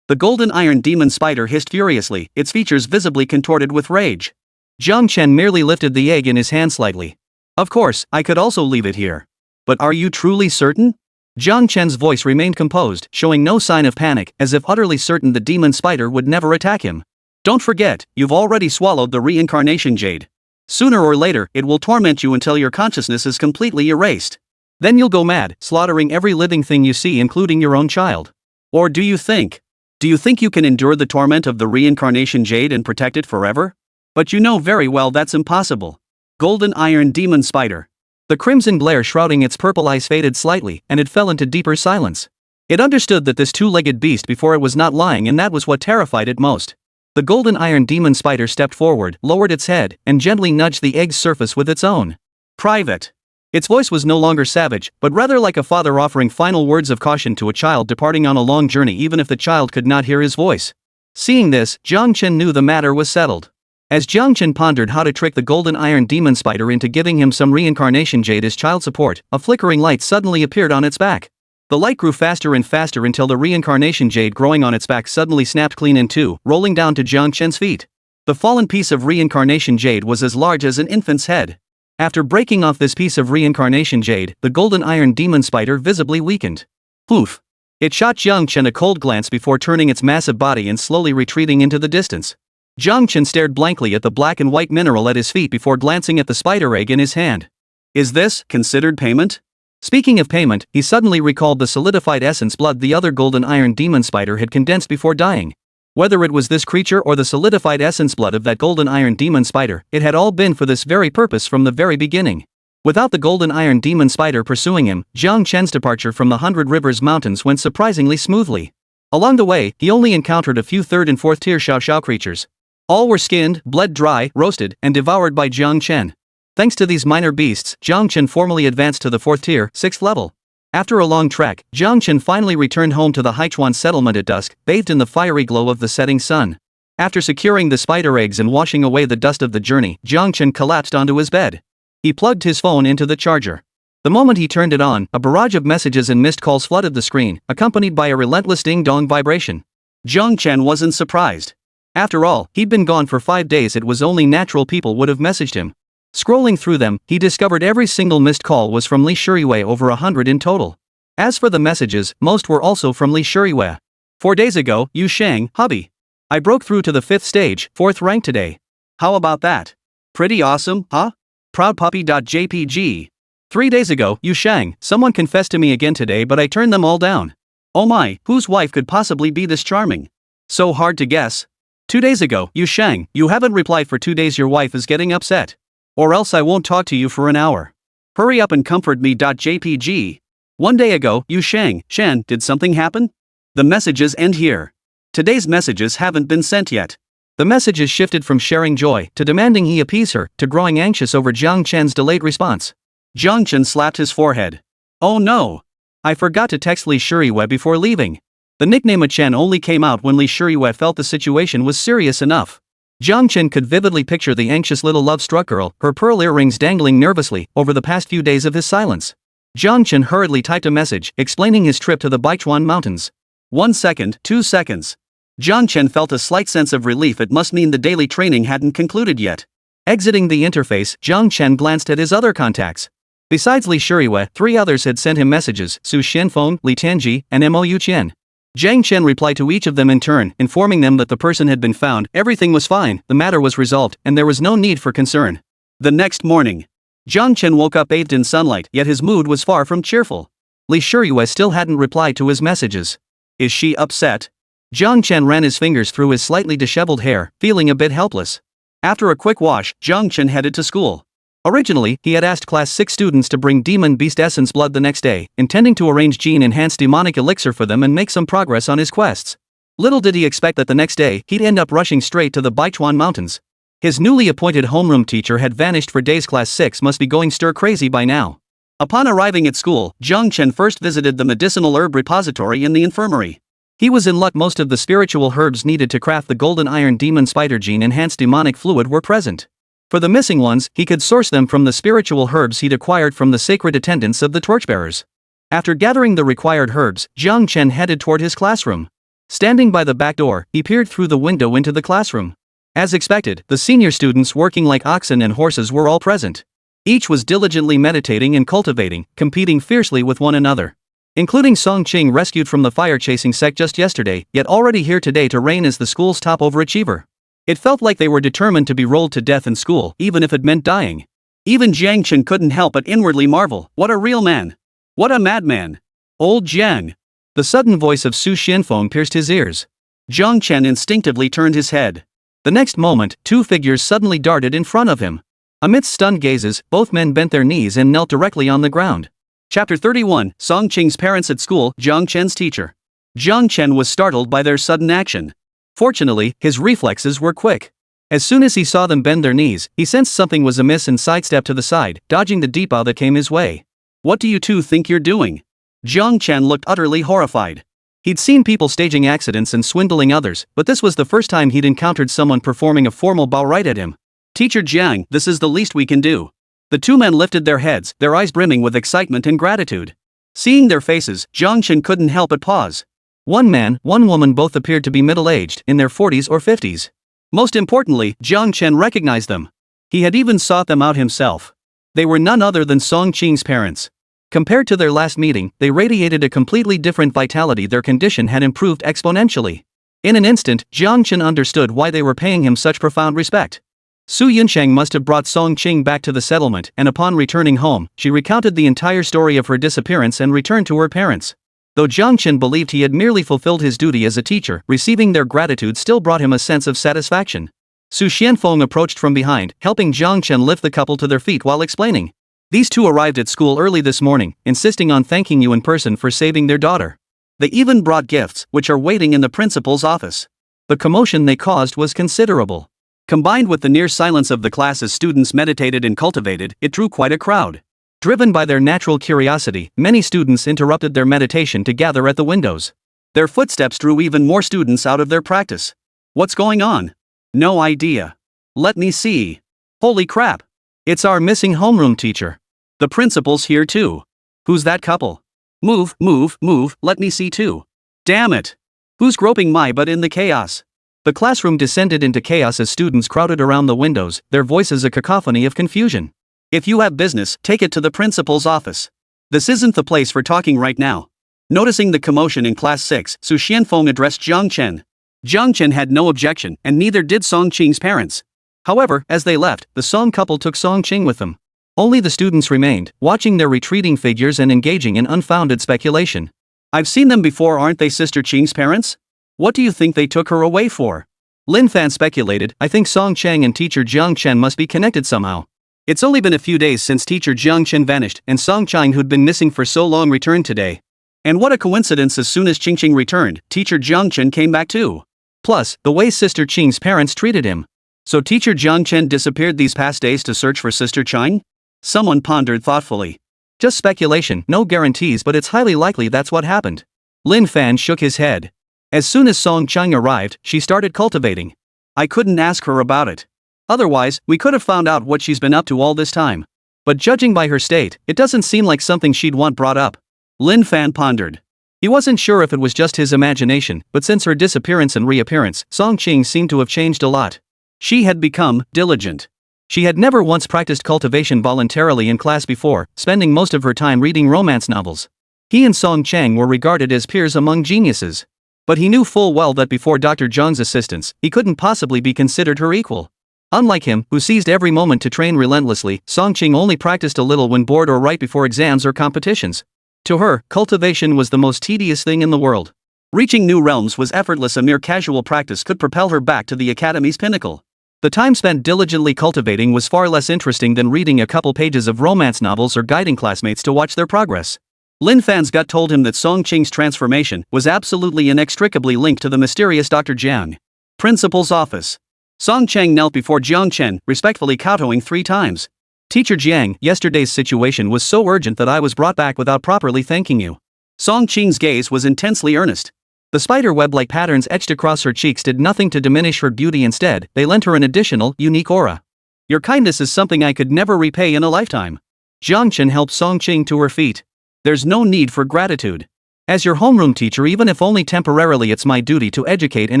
The Golden Iron Demon Spider hissed furiously, its features visibly contorted with rage. Jiang Chen merely lifted the egg in his hand slightly. "Of course, I could also leave it here. But are you truly certain?" Jiang Chen's voice remained composed, showing no sign of panic, as if utterly certain the demon spider would never attack him. "Don't forget, you've already swallowed the reincarnation jade. Sooner or later, it will torment you until your consciousness is completely erased. Then you'll go mad, slaughtering every living thing you see, including your own child. Or do you think you can endure the torment of the reincarnation jade and protect it forever? But you know very well that's impossible. Golden Iron Demon Spider." The crimson glare shrouding its purple eyes faded slightly, and it fell into deeper silence. It understood that this 2-legged beast before it was not lying, and that was what terrified it most. The Golden Iron Demon Spider stepped forward, lowered its head, and gently nudged the egg's surface with its own. "Private." Its voice was no longer savage, but rather like a father offering final words of caution to a child departing on a long journey, even if the child could not hear his voice. Seeing this, Jiang Chen knew the matter was settled. As Jiang Chen pondered how to trick the Golden Iron Demon Spider into giving him some reincarnation jade as child support, a flickering light suddenly appeared on its back. The light grew faster and faster until the reincarnation jade growing on its back suddenly snapped clean in two, rolling down to Jiang Chen's feet. The fallen piece of reincarnation jade was as large as an infant's head. After breaking off this piece of reincarnation jade, the Golden Iron Demon Spider visibly weakened. Poof! It shot Jiang Chen a cold glance before turning its massive body and slowly retreating into the distance. Jiang Chen stared blankly at the black and white mineral at his feet before glancing at the spider egg in his hand. Is this considered payment? Speaking of payment, he suddenly recalled the solidified essence blood the other golden iron demon spider had condensed before dying. Whether it was this creature or the solidified essence blood of that golden iron demon spider, it had all been for this very purpose from the very beginning. Without the golden iron demon spider pursuing him, Jiang Chen's departure from the 100 Rivers Mountains went surprisingly smoothly. Along the way, he only encountered a few 3rd and 4th tier Xiao Xiao creatures. All were skinned, bled dry, roasted, and devoured by Jiang Chen. Thanks to these minor beasts, Jiang Chen formally advanced to the 4th tier, 6th level. After a long trek, Jiang Chen finally returned home to the Haichuan settlement at dusk, bathed in the fiery glow of the setting sun. After securing the spider eggs and washing away the dust of the journey, Jiang Chen collapsed onto his bed. He plugged his phone into the charger. The moment he turned it on, a barrage of messages and missed calls flooded the screen, accompanied by a relentless ding-dong vibration. Jiang Chen wasn't surprised. After all, he'd been gone for 5 days. It was only natural people would have messaged him. Scrolling through them, he discovered every single missed call was from Li Shuriwei, over 100 in total. As for the messages, most were also from Li Shuriwei. 4 days ago, Yu Shang, hubby. I broke through to the 5th stage, 4th rank today. How about that? Pretty awesome, huh? Proudpuppy.jpg. 3 days ago, Yu Shang, someone confessed to me again today, but I turned them all down. Oh my, whose wife could possibly be this charming? So hard to guess. 2 days ago, Yu Shang, you haven't replied for 2 days. Your wife is getting upset. Or else I won't talk to you for an hour. Hurry up and comfort me.jpg. 1 day ago, Yu Shang, Shan, did something happen? The messages end here. Today's messages haven't been sent yet. The messages shifted from sharing joy to demanding he appease her to growing anxious over Jiang Chen's delayed response. Jiang Chen slapped his forehead. Oh no! I forgot to text Li Shuriwei before leaving. The nickname Chen only came out when Li Shuriwei felt the situation was serious enough. Jiang Chen could vividly picture the anxious little love-struck girl, her pearl earrings dangling nervously, over the past few days of his silence. Jiang Chen hurriedly typed a message, explaining his trip to the Baichuan Mountains. 1 second, 2 seconds. Jiang Chen felt a slight sense of relief. It must mean the daily training hadn't concluded yet. Exiting the interface, Jiang Chen glanced at his other contacts. Besides Li Shuriwei, 3 others had sent him messages: Su Xianfeng, Li Tianji, and Mo Yuqian. Jiang Chen replied to each of them in turn, informing them that the person had been found, everything was fine, the matter was resolved, and there was no need for concern. The next morning, Jiang Chen woke up bathed in sunlight, yet his mood was far from cheerful. Li Shuriwei still hadn't replied to his messages. Is she upset? Jiang Chen ran his fingers through his slightly disheveled hair, feeling a bit helpless. After a quick wash, Jiang Chen headed to school. Originally, he had asked Class 6 students to bring Demon Beast Essence blood the next day, intending to arrange gene-enhanced demonic elixir for them and make some progress on his quests. Little did he expect that the next day, he'd end up rushing straight to the Baichuan Mountains. His newly appointed homeroom teacher had vanished for days. Class 6 must be going stir-crazy by now. Upon arriving at school, Jiang Chen first visited the medicinal herb repository in the infirmary. He was in luck. Most of the spiritual herbs needed to craft the golden iron demon spider gene-enhanced demonic fluid were present. For the missing ones, he could source them from the spiritual herbs he'd acquired from the sacred attendants of the torchbearers. After gathering the required herbs, Jiang Chen headed toward his classroom. Standing by the back door, he peered through the window into the classroom. As expected, the senior students working like oxen and horses were all present. Each was diligently meditating and cultivating, competing fiercely with one another. Including Song Qing, rescued from the fire-chasing sect just yesterday, yet already here today to reign as the school's top overachiever. It felt like they were determined to be rolled to death in school, even if it meant dying. Even Jiang Chen couldn't help but inwardly marvel, what a real man. What a madman. Old Jiang. The sudden voice of Su Xianfeng pierced his ears. Jiang Chen instinctively turned his head. The next moment, 2 figures suddenly darted in front of him. Amidst stunned gazes, both men bent their knees and knelt directly on the ground. Chapter 31, Song Qing's parents at school, Jiang Chen's teacher. Jiang Chen was startled by their sudden action. Fortunately, his reflexes were quick. As soon as he saw them bend their knees, he sensed something was amiss and sidestepped to the side, dodging the deep bow that came his way. What do you two think you're doing? Jiang Chen looked utterly horrified. He'd seen people staging accidents and swindling others, but this was the first time he'd encountered someone performing a formal bow right at him. Teacher Jiang, this is the least we can do. The 2 men lifted their heads, their eyes brimming with excitement and gratitude. Seeing their faces, Jiang Chen couldn't help but pause. 1 man, 1 woman, both appeared to be middle-aged, in their 40s or 50s. Most importantly, Jiang Chen recognized them. He had even sought them out himself. They were none other than Song Qing's parents. Compared to their last meeting, they radiated a completely different vitality. Their condition had improved exponentially. In an instant, Jiang Chen understood why they were paying him such profound respect. Su Yunchang must have brought Song Qing back to the settlement, and upon returning home, she recounted the entire story of her disappearance and returned to her parents. Though Jiang Chen believed he had merely fulfilled his duty as a teacher, receiving their gratitude still brought him a sense of satisfaction. Su Xianfeng approached from behind, helping Jiang Chen lift the couple to their feet while explaining. These two arrived at school early this morning, insisting on thanking you in person for saving their daughter. They even brought gifts, which are waiting in the principal's office. The commotion they caused was considerable. Combined with the near silence of the class as students meditated and cultivated, it drew quite a crowd. Driven by their natural curiosity, many students interrupted their meditation to gather at the windows. Their footsteps drew even more students out of their practice. What's going on? No idea. Let me see. Holy crap. It's our missing homeroom teacher. The principal's here too. Who's that couple? Move, move, move, let me see too. Damn it. Who's groping my butt in the chaos? The classroom descended into chaos as students crowded around the windows, their voices a cacophony of confusion. If you have business, take it to the principal's office. This isn't the place for talking right now. Noticing the commotion in class 6, Su Xianfeng addressed Jiang Chen. Jiang Chen had no objection, and neither did Song Qing's parents. However, as they left, the Song couple took Song Qing with them. Only the students remained, watching their retreating figures and engaging in unfounded speculation. I've seen them before, aren't they Sister Qing's parents? What do you think they took her away for? Lin Fan speculated, I think Song Chang and teacher Jiang Chen must be connected somehow. It's only been a few days since teacher Jiang Chen vanished, and Song Chang, who'd been missing for so long, returned today. And what a coincidence, as soon as Qing returned, teacher Jiang Chen came back too. Plus, the way Sister Qing's parents treated him. So teacher Jiang Chen disappeared these past days to search for Sister Chang? Someone pondered thoughtfully. Just speculation, no guarantees, but it's highly likely that's what happened. Lin Fan shook his head. As soon as Song Chang arrived, she started cultivating. I couldn't ask her about it. Otherwise, we could have found out what she's been up to all this time. But judging by her state, it doesn't seem like something she'd want brought up. Lin Fan pondered. He wasn't sure if it was just his imagination, but since her disappearance and reappearance, Song Qing seemed to have changed a lot. She had become diligent. She had never once practiced cultivation voluntarily in class before, spending most of her time reading romance novels. He and Song Chang were regarded as peers among geniuses. But he knew full well that before Dr. Zhang's assistance, he couldn't possibly be considered her equal. Unlike him, who seized every moment to train relentlessly, Song Qing only practiced a little when bored or right before exams or competitions. To her, cultivation was the most tedious thing in the world. Reaching new realms was effortless, a mere casual practice could propel her back to the academy's pinnacle. The time spent diligently cultivating was far less interesting than reading a couple pages of romance novels or guiding classmates to watch their progress. Lin Fan's gut told him that Song Qing's transformation was absolutely inextricably linked to the mysterious Dr. Jiang. Principal's office. Song Chang knelt before Jiang Chen, respectfully kowtowing 3 times. Teacher Jiang, yesterday's situation was so urgent that I was brought back without properly thanking you. Song Qing's gaze was intensely earnest. The spider-web-like patterns etched across her cheeks did nothing to diminish her beauty. Instead, they lent her an additional, unique aura. Your kindness is something I could never repay in a lifetime. Jiang Chen helped Song Qing to her feet. There's no need for gratitude. As your homeroom teacher, even if only temporarily, it's my duty to educate and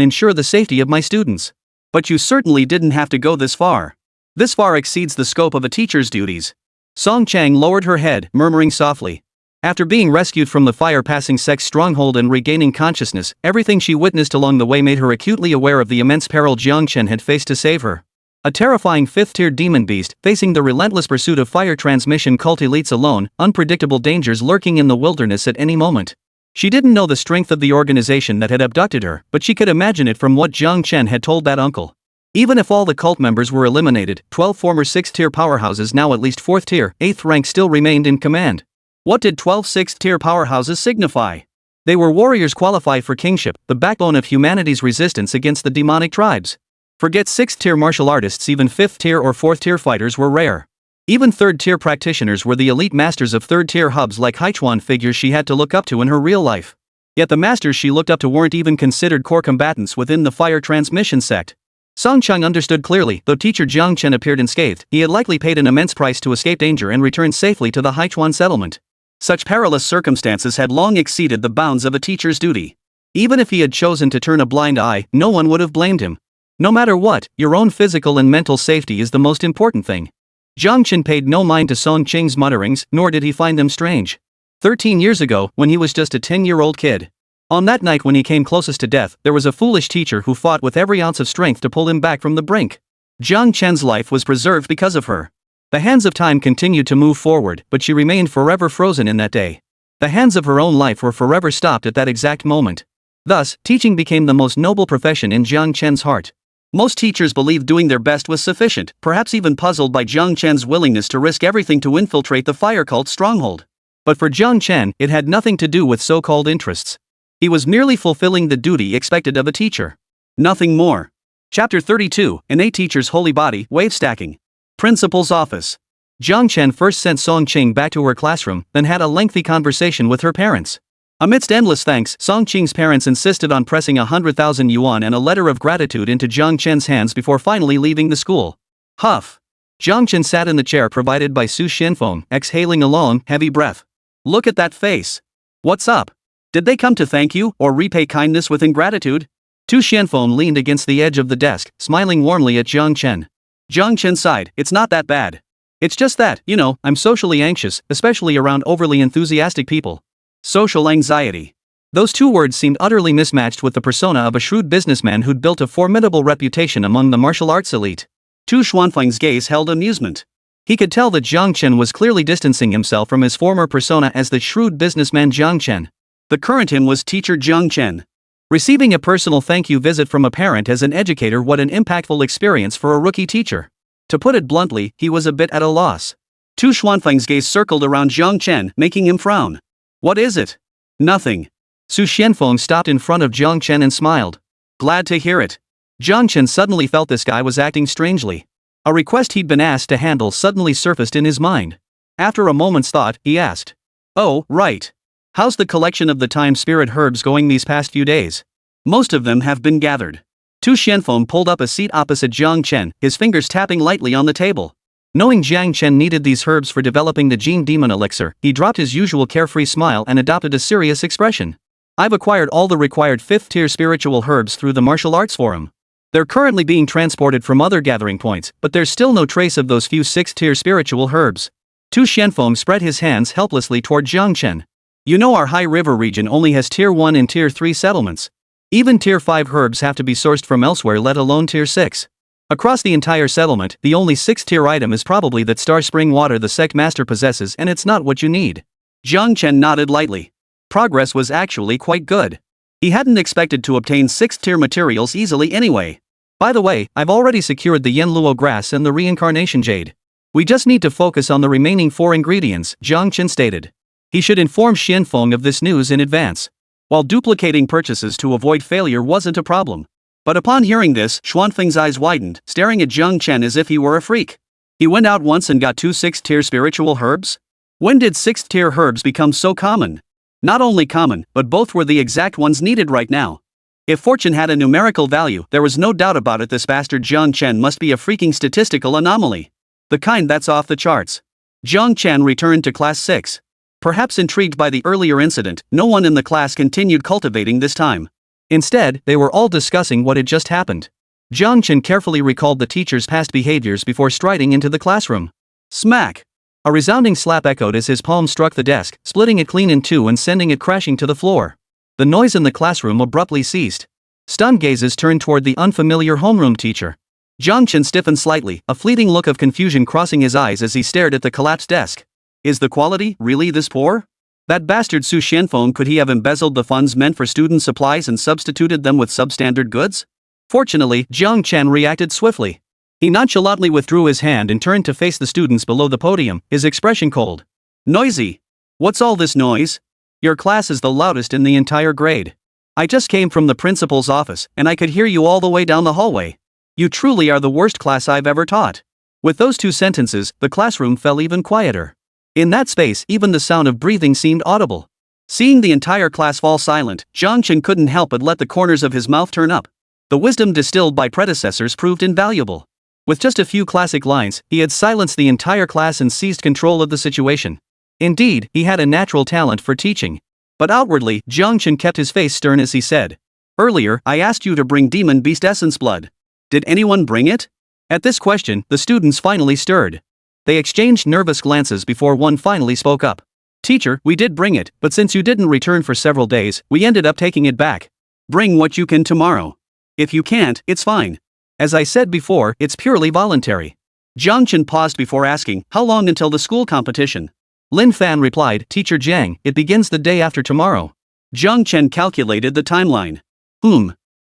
ensure the safety of my students. But you certainly didn't have to go this far. This far exceeds the scope of a teacher's duties. Song Chang lowered her head, murmuring softly. After being rescued from the fire-passing sex stronghold and regaining consciousness, everything she witnessed along the way made her acutely aware of the immense peril Jiang Chen had faced to save her. A terrifying 5th-tier demon beast, facing the relentless pursuit of fire transmission cult elites alone, unpredictable dangers lurking in the wilderness at any moment. She didn't know the strength of the organization that had abducted her, but she could imagine it from what Jiang Chen had told that uncle. Even if all the cult members were eliminated, 12 former 6th-tier powerhouses, now at least 4th-tier, 8th rank, still remained in command. What did 12 6th-tier powerhouses signify? They were warriors qualified for kingship, the backbone of humanity's resistance against the demonic tribes. Forget 6th-tier martial artists, even 5th-tier or 4th-tier fighters were rare. Even 3rd-tier practitioners were the elite masters of 3rd-tier hubs, like Haichuan, figures she had to look up to in her real life. Yet the masters she looked up to weren't even considered core combatants within the fire transmission sect. Song Chang understood clearly, though teacher Jiang Chen appeared unscathed, he had likely paid an immense price to escape danger and return safely to the Haichuan settlement. Such perilous circumstances had long exceeded the bounds of a teacher's duty. Even if he had chosen to turn a blind eye, no one would have blamed him. No matter what, your own physical and mental safety is the most important thing. Jiang Chen paid no mind to Song Qing's mutterings, nor did he find them strange. 13 years ago, when he was just a 10-year-old kid. On that night when he came closest to death, there was a foolish teacher who fought with every ounce of strength to pull him back from the brink. Jiang Chen's life was preserved because of her. The hands of time continued to move forward, but she remained forever frozen in that day. The hands of her own life were forever stopped at that exact moment. Thus, teaching became the most noble profession in Jiang Chen's heart. Most teachers believed doing their best was sufficient, perhaps even puzzled by Jiang Chen's willingness to risk everything to infiltrate the fire cult stronghold. But for Jiang Chen, it had nothing to do with so-called interests. He was merely fulfilling the duty expected of a teacher. Nothing more. Chapter 32, An A Teacher's Holy Body, Wave Stacking. Principal's Office. Jiang Chen first sent Song Qing back to her classroom, then had a lengthy conversation with her parents. Amidst endless thanks, Song Qing's parents insisted on pressing 100,000 yuan and a letter of gratitude into Jiang Chen's hands before finally leaving the school. Huff. Jiang Chen sat in the chair provided by Su Xianfeng, exhaling a long, heavy breath. Look at that face. What's up? Did they come to thank you, or repay kindness with ingratitude? Tu Xianfeng leaned against the edge of the desk, smiling warmly at Jiang Chen. Jiang Chen sighed, it's not that bad. It's just that, I'm socially anxious, especially around overly enthusiastic people. Social anxiety. Those two words seemed utterly mismatched with the persona of a shrewd businessman who'd built a formidable reputation among the martial arts elite. Tu Xuanfeng's gaze held amusement. He could tell that Jiang Chen was clearly distancing himself from his former persona as the shrewd businessman Jiang Chen. The current him was teacher Jiang Chen. Receiving a personal thank you visit from a parent as an educator, what an impactful experience for a rookie teacher. To put it bluntly, he was a bit at a loss. Tu Xuanfeng's gaze circled around Jiang Chen, making him frown. What is it? Nothing. Su Xianfeng stopped in front of Jiang Chen and smiled. Glad to hear it. Jiang Chen suddenly felt this guy was acting strangely. A request he'd been asked to handle suddenly surfaced in his mind. After a moment's thought, he asked. Oh, right. How's the collection of the time spirit herbs going these past few days? Most of them have been gathered. Tu Xianfeng pulled up a seat opposite Jiang Chen, his fingers tapping lightly on the table. Knowing Jiang Chen needed these herbs for developing the Gene Demon Elixir, he dropped his usual carefree smile and adopted a serious expression. I've acquired all the required 5th-tier spiritual herbs through the Martial Arts Forum. They're currently being transported from other gathering points, but there's still no trace of those few 6th-tier spiritual herbs. Tu Xianfeng spread his hands helplessly toward Jiang Chen. Our High River region only has Tier 1 and Tier 3 settlements. Even Tier 5 herbs have to be sourced from elsewhere, let alone Tier 6. Across the entire settlement, the only 6th-tier item is probably that star spring water the sect master possesses, and it's not what you need. Jiang Chen nodded lightly. Progress was actually quite good. He hadn't expected to obtain 6th-tier materials easily anyway. By the way, I've already secured the Yenluo grass and the reincarnation jade. We just need to focus on the remaining 4 ingredients, Jiang Chen stated. He should inform Xianfeng of this news in advance. While duplicating purchases to avoid failure wasn't a problem. But upon hearing this, Xuanfeng's eyes widened, staring at Jiang Chen as if he were a freak. He went out once and got 2 6th-tier spiritual herbs? When did 6th-tier herbs become so common? Not only common, but both were the exact ones needed right now. If fortune had a numerical value, there was no doubt about it, this bastard Jiang Chen must be a freaking statistical anomaly. The kind that's off the charts. Jiang Chen returned to Class 6. Perhaps intrigued by the earlier incident, no one in the class continued cultivating this time. Instead, they were all discussing what had just happened. Jiang Chen carefully recalled the teacher's past behaviors before striding into the classroom. Smack! A resounding slap echoed as his palm struck the desk, splitting it clean in two and sending it crashing to the floor. The noise in the classroom abruptly ceased. Stunned gazes turned toward the unfamiliar homeroom teacher. Jiang Chen stiffened slightly, a fleeting look of confusion crossing his eyes as he stared at the collapsed desk. Is the quality really this poor? That bastard Su Xianfeng, could he have embezzled the funds meant for student supplies and substituted them with substandard goods? Fortunately, Jiang Chen reacted swiftly. He nonchalantly withdrew his hand and turned to face the students below the podium, his expression cold. Noisy! What's all this noise? Your class is the loudest in the entire grade. I just came from the principal's office, and I could hear you all the way down the hallway. You truly are the worst class I've ever taught. With those two sentences, the classroom fell even quieter. In that space, even the sound of breathing seemed audible. Seeing the entire class fall silent, Jiang Chen couldn't help but let the corners of his mouth turn up. The wisdom distilled by predecessors proved invaluable. With just a few classic lines, he had silenced the entire class and seized control of the situation. Indeed, he had a natural talent for teaching. But outwardly, Jiang Chen kept his face stern as he said, "Earlier, I asked you to bring Demon Beast Essence Blood. Did anyone bring it?" At this question, the students finally stirred. They exchanged nervous glances before one finally spoke up. Teacher, we did bring it, but since you didn't return for several days, we ended up taking it back. Bring what you can tomorrow. If you can't, it's fine. As I said before, it's purely voluntary. Jiang Chen paused before asking, how long until the school competition? Lin Fan replied, Teacher Jiang, it begins the day after tomorrow. Jiang Chen calculated the timeline.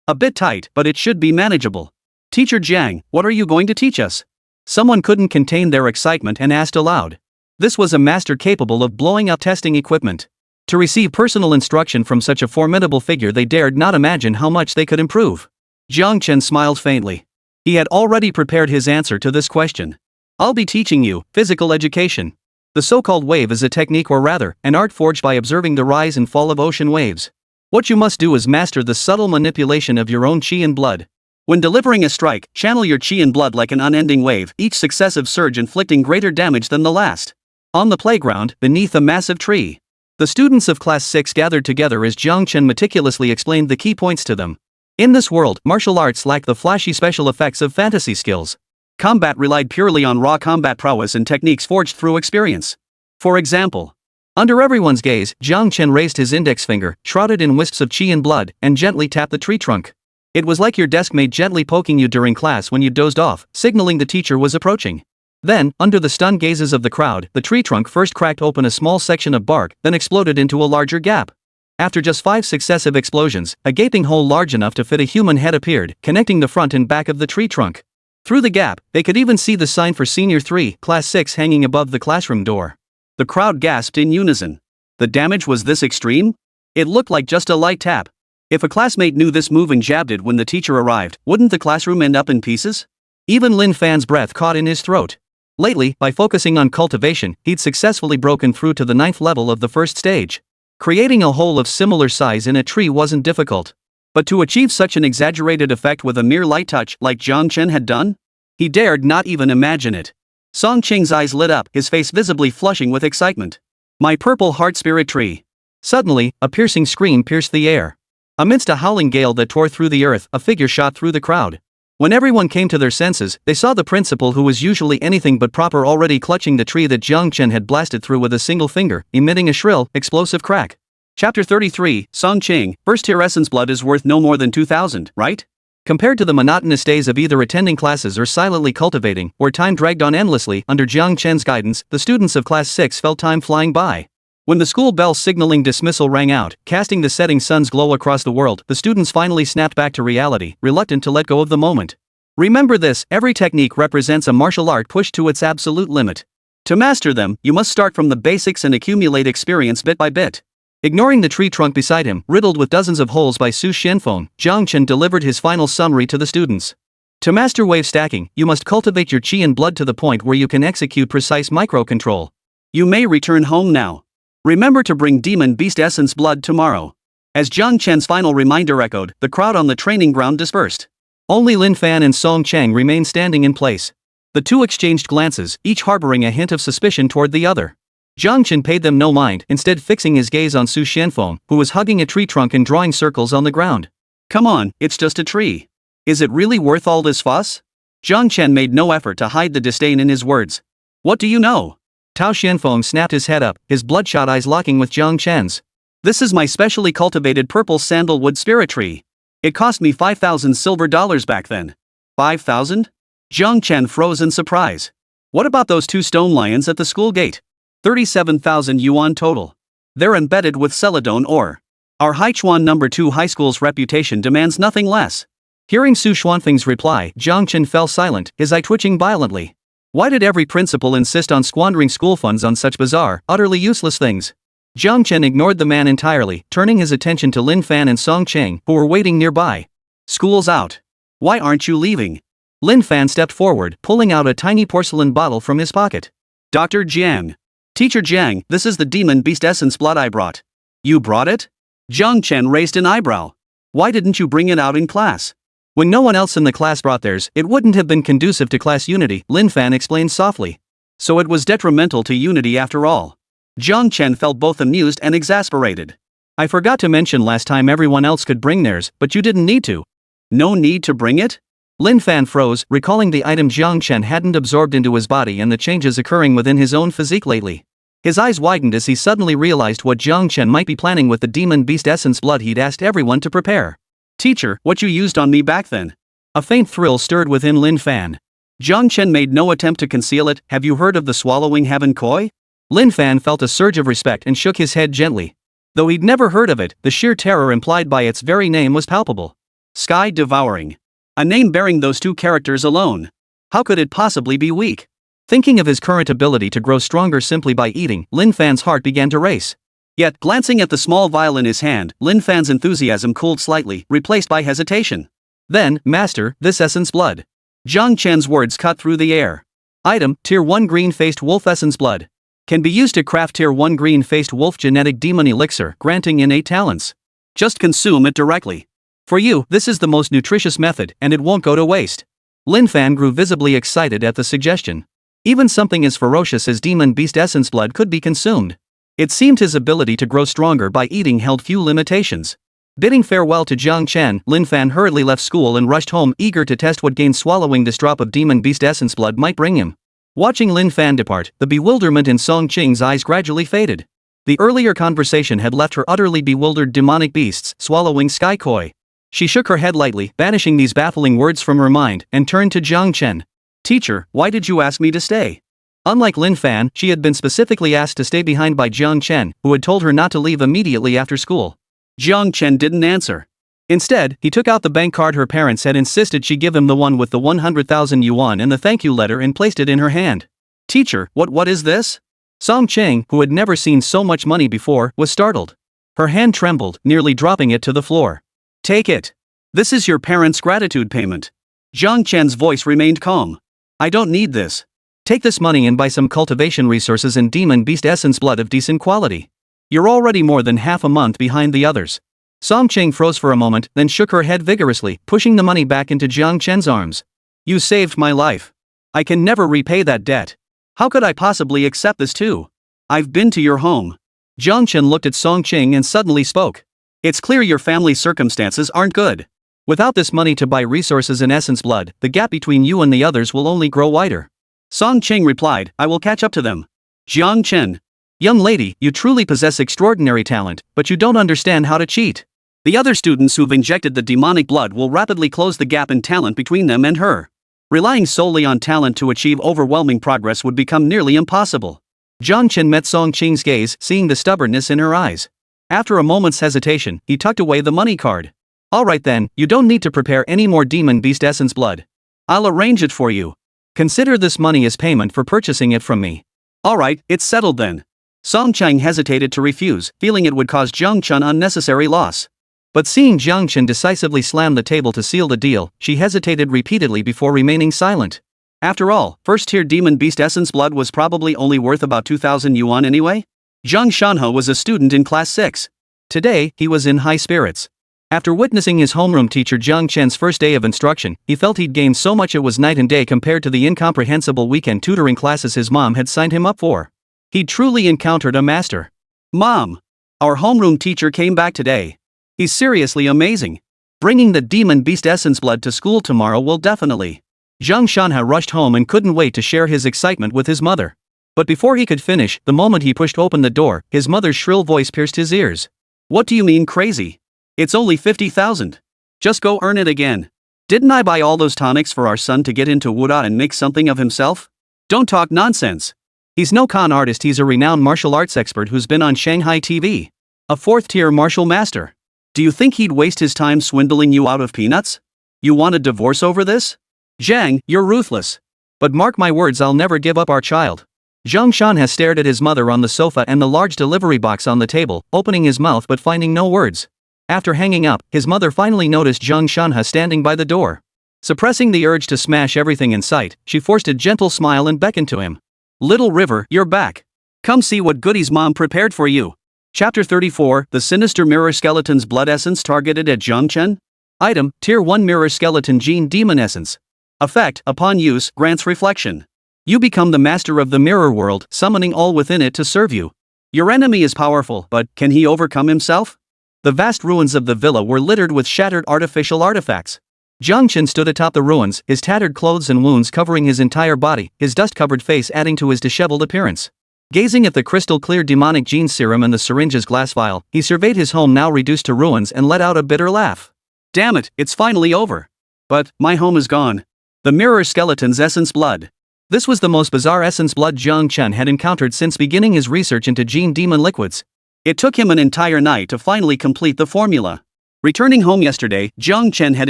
A bit tight, but it should be manageable. Teacher Jiang, what are you going to teach us? Someone couldn't contain their excitement and asked aloud. This was a master capable of blowing up testing equipment. To receive personal instruction from such a formidable figure, they dared not imagine how much they could improve. Jiang Chen smiled faintly. He had already prepared his answer to this question. I'll be teaching you physical education. The so-called wave is a technique, or rather, an art forged by observing the rise and fall of ocean waves. What you must do is master the subtle manipulation of your own chi and blood. When delivering a strike, channel your chi and blood like an unending wave, each successive surge inflicting greater damage than the last. On the playground, beneath a massive tree, the students of Class 6 gathered together as Jiang Chen meticulously explained the key points to them. In this world, martial arts lack the flashy special effects of fantasy skills. Combat relied purely on raw combat prowess and techniques forged through experience. For example, under everyone's gaze, Jiang Chen raised his index finger, shrouded in wisps of chi and blood, and gently tapped the tree trunk. It was like your deskmate gently poking you during class when you dozed off, signaling the teacher was approaching. Then, under the stunned gazes of the crowd, the tree trunk first cracked open a small section of bark, then exploded into a larger gap. After just 5 successive explosions, a gaping hole large enough to fit a human head appeared, connecting the front and back of the tree trunk. Through the gap, they could even see the sign for Senior 3, Class 6 hanging above the classroom door. The crowd gasped in unison. The damage was this extreme? It looked like just a light tap. If a classmate knew this move and jabbed it when the teacher arrived, wouldn't the classroom end up in pieces? Even Lin Fan's breath caught in his throat. Lately, by focusing on cultivation, he'd successfully broken through to the 9th level of the first stage. Creating a hole of similar size in a tree wasn't difficult. But to achieve such an exaggerated effect with a mere light touch, like Jiang Chen had done? He dared not even imagine it. Song Qing's eyes lit up, his face visibly flushing with excitement. My purple heart spirit tree. Suddenly, a piercing scream pierced the air. Amidst a howling gale that tore through the earth, a figure shot through the crowd. When everyone came to their senses, they saw the principal, who was usually anything but proper, already clutching the tree that Jiang Chen had blasted through with a single finger, emitting a shrill, explosive crack. Chapter 33, Song Qing, first tier essence blood is worth no more than 2,000, right? Compared to the monotonous days of either attending classes or silently cultivating, where time dragged on endlessly, under Jiang Chen's guidance, the students of Class 6 felt time flying by. When the school bell signaling dismissal rang out, casting the setting sun's glow across the world, the students finally snapped back to reality, reluctant to let go of the moment. Remember this, every technique represents a martial art pushed to its absolute limit. To master them, you must start from the basics and accumulate experience bit by bit. Ignoring the tree trunk beside him, riddled with dozens of holes by Su Xianfeng, Jiang Chen delivered his final summary to the students. To master wave stacking, you must cultivate your chi and blood to the point where you can execute precise micro-control. You may return home now. Remember to bring demon beast essence blood tomorrow. As Jiang Chen's final reminder echoed, the crowd on the training ground dispersed. Only Lin Fan and Song Chang remained standing in place. The two exchanged glances, each harboring a hint of suspicion toward the other. Jiang Chen paid them no mind, instead fixing his gaze on Su Xianfeng, who was hugging a tree trunk and drawing circles on the ground. Come on, it's just a tree. Is it really worth all this fuss? Jiang Chen made no effort to hide the disdain in his words. What do you know? Tao Xianfeng snapped his head up, his bloodshot eyes locking with Jiang Chen's. This is my specially cultivated purple sandalwood spirit tree. It cost me 5,000 silver dollars back then. 5,000? Jiang Chen froze in surprise. What about those 2 stone lions at the school gate? 37,000 yuan total. They're embedded with celadone ore. Our Haichuan No. 2 high school's reputation demands nothing less. Hearing Su Xuanfeng's reply, Jiang Chen fell silent, his eye twitching violently. Why did every principal insist on squandering school funds on such bizarre, utterly useless things? Jiang Chen ignored the man entirely, turning his attention to Lin Fan and Song Chang, who were waiting nearby. School's out. Why aren't you leaving? Lin Fan stepped forward, pulling out a tiny porcelain bottle from his pocket. Dr. Jiang. Teacher Jiang, this is the demon beast essence blood I brought. You brought it? Jiang Chen raised an eyebrow. Why didn't you bring it out in class? When no one else in the class brought theirs, it wouldn't have been conducive to class unity, Lin Fan explained softly. So it was detrimental to unity after all. Jiang Chen felt both amused and exasperated. I forgot to mention last time everyone else could bring theirs, but you didn't need to. No need to bring it? Lin Fan froze, recalling the item Jiang Chen hadn't absorbed into his body and the changes occurring within his own physique lately. His eyes widened as he suddenly realized what Jiang Chen might be planning with the demon beast essence blood he'd asked everyone to prepare. Teacher, what you used on me back then? A faint thrill stirred within Lin Fan. Jiang Chen made no attempt to conceal it. Have you heard of the swallowing heaven koi? Lin Fan felt a surge of respect and shook his head gently. Though he'd never heard of it, the sheer terror implied by its very name was palpable. Sky-Devouring. A name bearing those two characters alone. How could it possibly be weak? Thinking of his current ability to grow stronger simply by eating, Lin Fan's heart began to race. Yet, glancing at the small vial in his hand, Lin Fan's enthusiasm cooled slightly, replaced by hesitation. Then, Master, this essence blood. Jiang Chen's words cut through the air. Item, Tier 1 green-faced wolf essence blood. Can be used to craft Tier 1 green-faced wolf genetic demon elixir, granting innate talents. Just consume it directly. For you, this is the most nutritious method, and it won't go to waste. Lin Fan grew visibly excited at the suggestion. Even something as ferocious as demon beast essence blood could be consumed. It seemed his ability to grow stronger by eating held few limitations. Bidding farewell to Jiang Chen, Lin Fan hurriedly left school and rushed home, eager to test what gain swallowing this drop of demon beast essence blood might bring him. Watching Lin Fan depart, the bewilderment in Song Qing's eyes gradually faded. The earlier conversation had left her utterly bewildered. Demonic beasts swallowing Sky Koi. She shook her head lightly, banishing these baffling words from her mind, and turned to Jiang Chen. Teacher, why did you ask me to stay? Unlike Lin Fan, she had been specifically asked to stay behind by Jiang Chen, who had told her not to leave immediately after school. Jiang Chen didn't answer. Instead, he took out the bank card her parents had insisted she give him, the one with the 100,000 yuan and the thank you letter, and placed it in her hand. Teacher, what is this? Song Qing, who had never seen so much money before, was startled. Her hand trembled, nearly dropping it to the floor. Take it. This is your parents' gratitude payment. Jiang Chen's voice remained calm. I don't need this. Take this money and buy some cultivation resources and demon beast essence blood of decent quality. You're already more than half a month behind the others. Song Qing froze for a moment, then shook her head vigorously, pushing the money back into Jiang Chen's arms. You saved my life. I can never repay that debt. How could I possibly accept this too? I've been to your home. Jiang Chen looked at Song Qing and suddenly spoke. It's clear your family's circumstances aren't good. Without this money to buy resources and essence blood, the gap between you and the others will only grow wider. Song Qing replied, I will catch up to them. Jiang Chen. Young lady, you truly possess extraordinary talent, but you don't understand how to cheat. The other students who've injected the demonic blood will rapidly close the gap in talent between them and her. Relying solely on talent to achieve overwhelming progress would become nearly impossible. Jiang Chen met Song Qing's gaze, seeing the stubbornness in her eyes. After a moment's hesitation, he tucked away the money card. Alright then, you don't need to prepare any more demon beast essence blood. I'll arrange it for you. Consider this money as payment for purchasing it from me. Alright, it's settled then. Song Qing hesitated to refuse, feeling it would cause Jiang Chen unnecessary loss. But seeing Jiang Chen decisively slam the table to seal the deal, she hesitated repeatedly before remaining silent. After all, first-tier demon beast essence blood was probably only worth about 2,000 yuan anyway? Zhang Shanhe was a student in class 6. Today, he was in high spirits. After witnessing his homeroom teacher Jiang Chen's first day of instruction, he felt he'd gained so much it was night and day compared to the incomprehensible weekend tutoring classes his mom had signed him up for. He'd truly encountered a master. Mom! Our homeroom teacher came back today. He's seriously amazing. Bringing the demon beast essence blood to school tomorrow will definitely. Zhang Shanhe rushed home and couldn't wait to share his excitement with his mother. But before he could finish, the moment he pushed open the door, his mother's shrill voice pierced his ears. What do you mean crazy? It's only 50,000. Just go earn it again. Didn't I buy all those tonics for our son to get into Wuda and make something of himself? Don't talk nonsense. He's no con artist, he's a renowned martial arts expert who's been on Shanghai TV. A 4th-tier martial master. Do you think he'd waste his time swindling you out of peanuts? You want a divorce over this? Zhang, you're ruthless. But mark my words, I'll never give up our child. Zhang Shanhe stared at his mother on the sofa and the large delivery box on the table, opening his mouth but finding no words. After hanging up, his mother finally noticed Zhang Shanhe standing by the door. Suppressing the urge to smash everything in sight, she forced a gentle smile and beckoned to him. Little River, you're back. Come see what goodies Mom prepared for you. Chapter 34, The Sinister Mirror Skeleton's Blood Essence targeted at Jiang Chen? Item, Tier 1 Mirror Skeleton Gene Demon Essence. Effect, upon use, grants reflection. You become the master of the mirror world, summoning all within it to serve you. Your enemy is powerful, but can he overcome himself? The vast ruins of the villa were littered with shattered artificial artifacts. Jiang Chen stood atop the ruins, his tattered clothes and wounds covering his entire body, his dust-covered face adding to his disheveled appearance. Gazing at the crystal-clear demonic gene serum in the syringe's glass vial, he surveyed his home now reduced to ruins and let out a bitter laugh. Damn it, it's finally over. But, my home is gone. The mirror skeleton's essence blood. This was the most bizarre essence blood Jiang Chen had encountered since beginning his research into gene demon liquids. It took him an entire night to finally complete the formula. Returning home yesterday, Jiang Chen had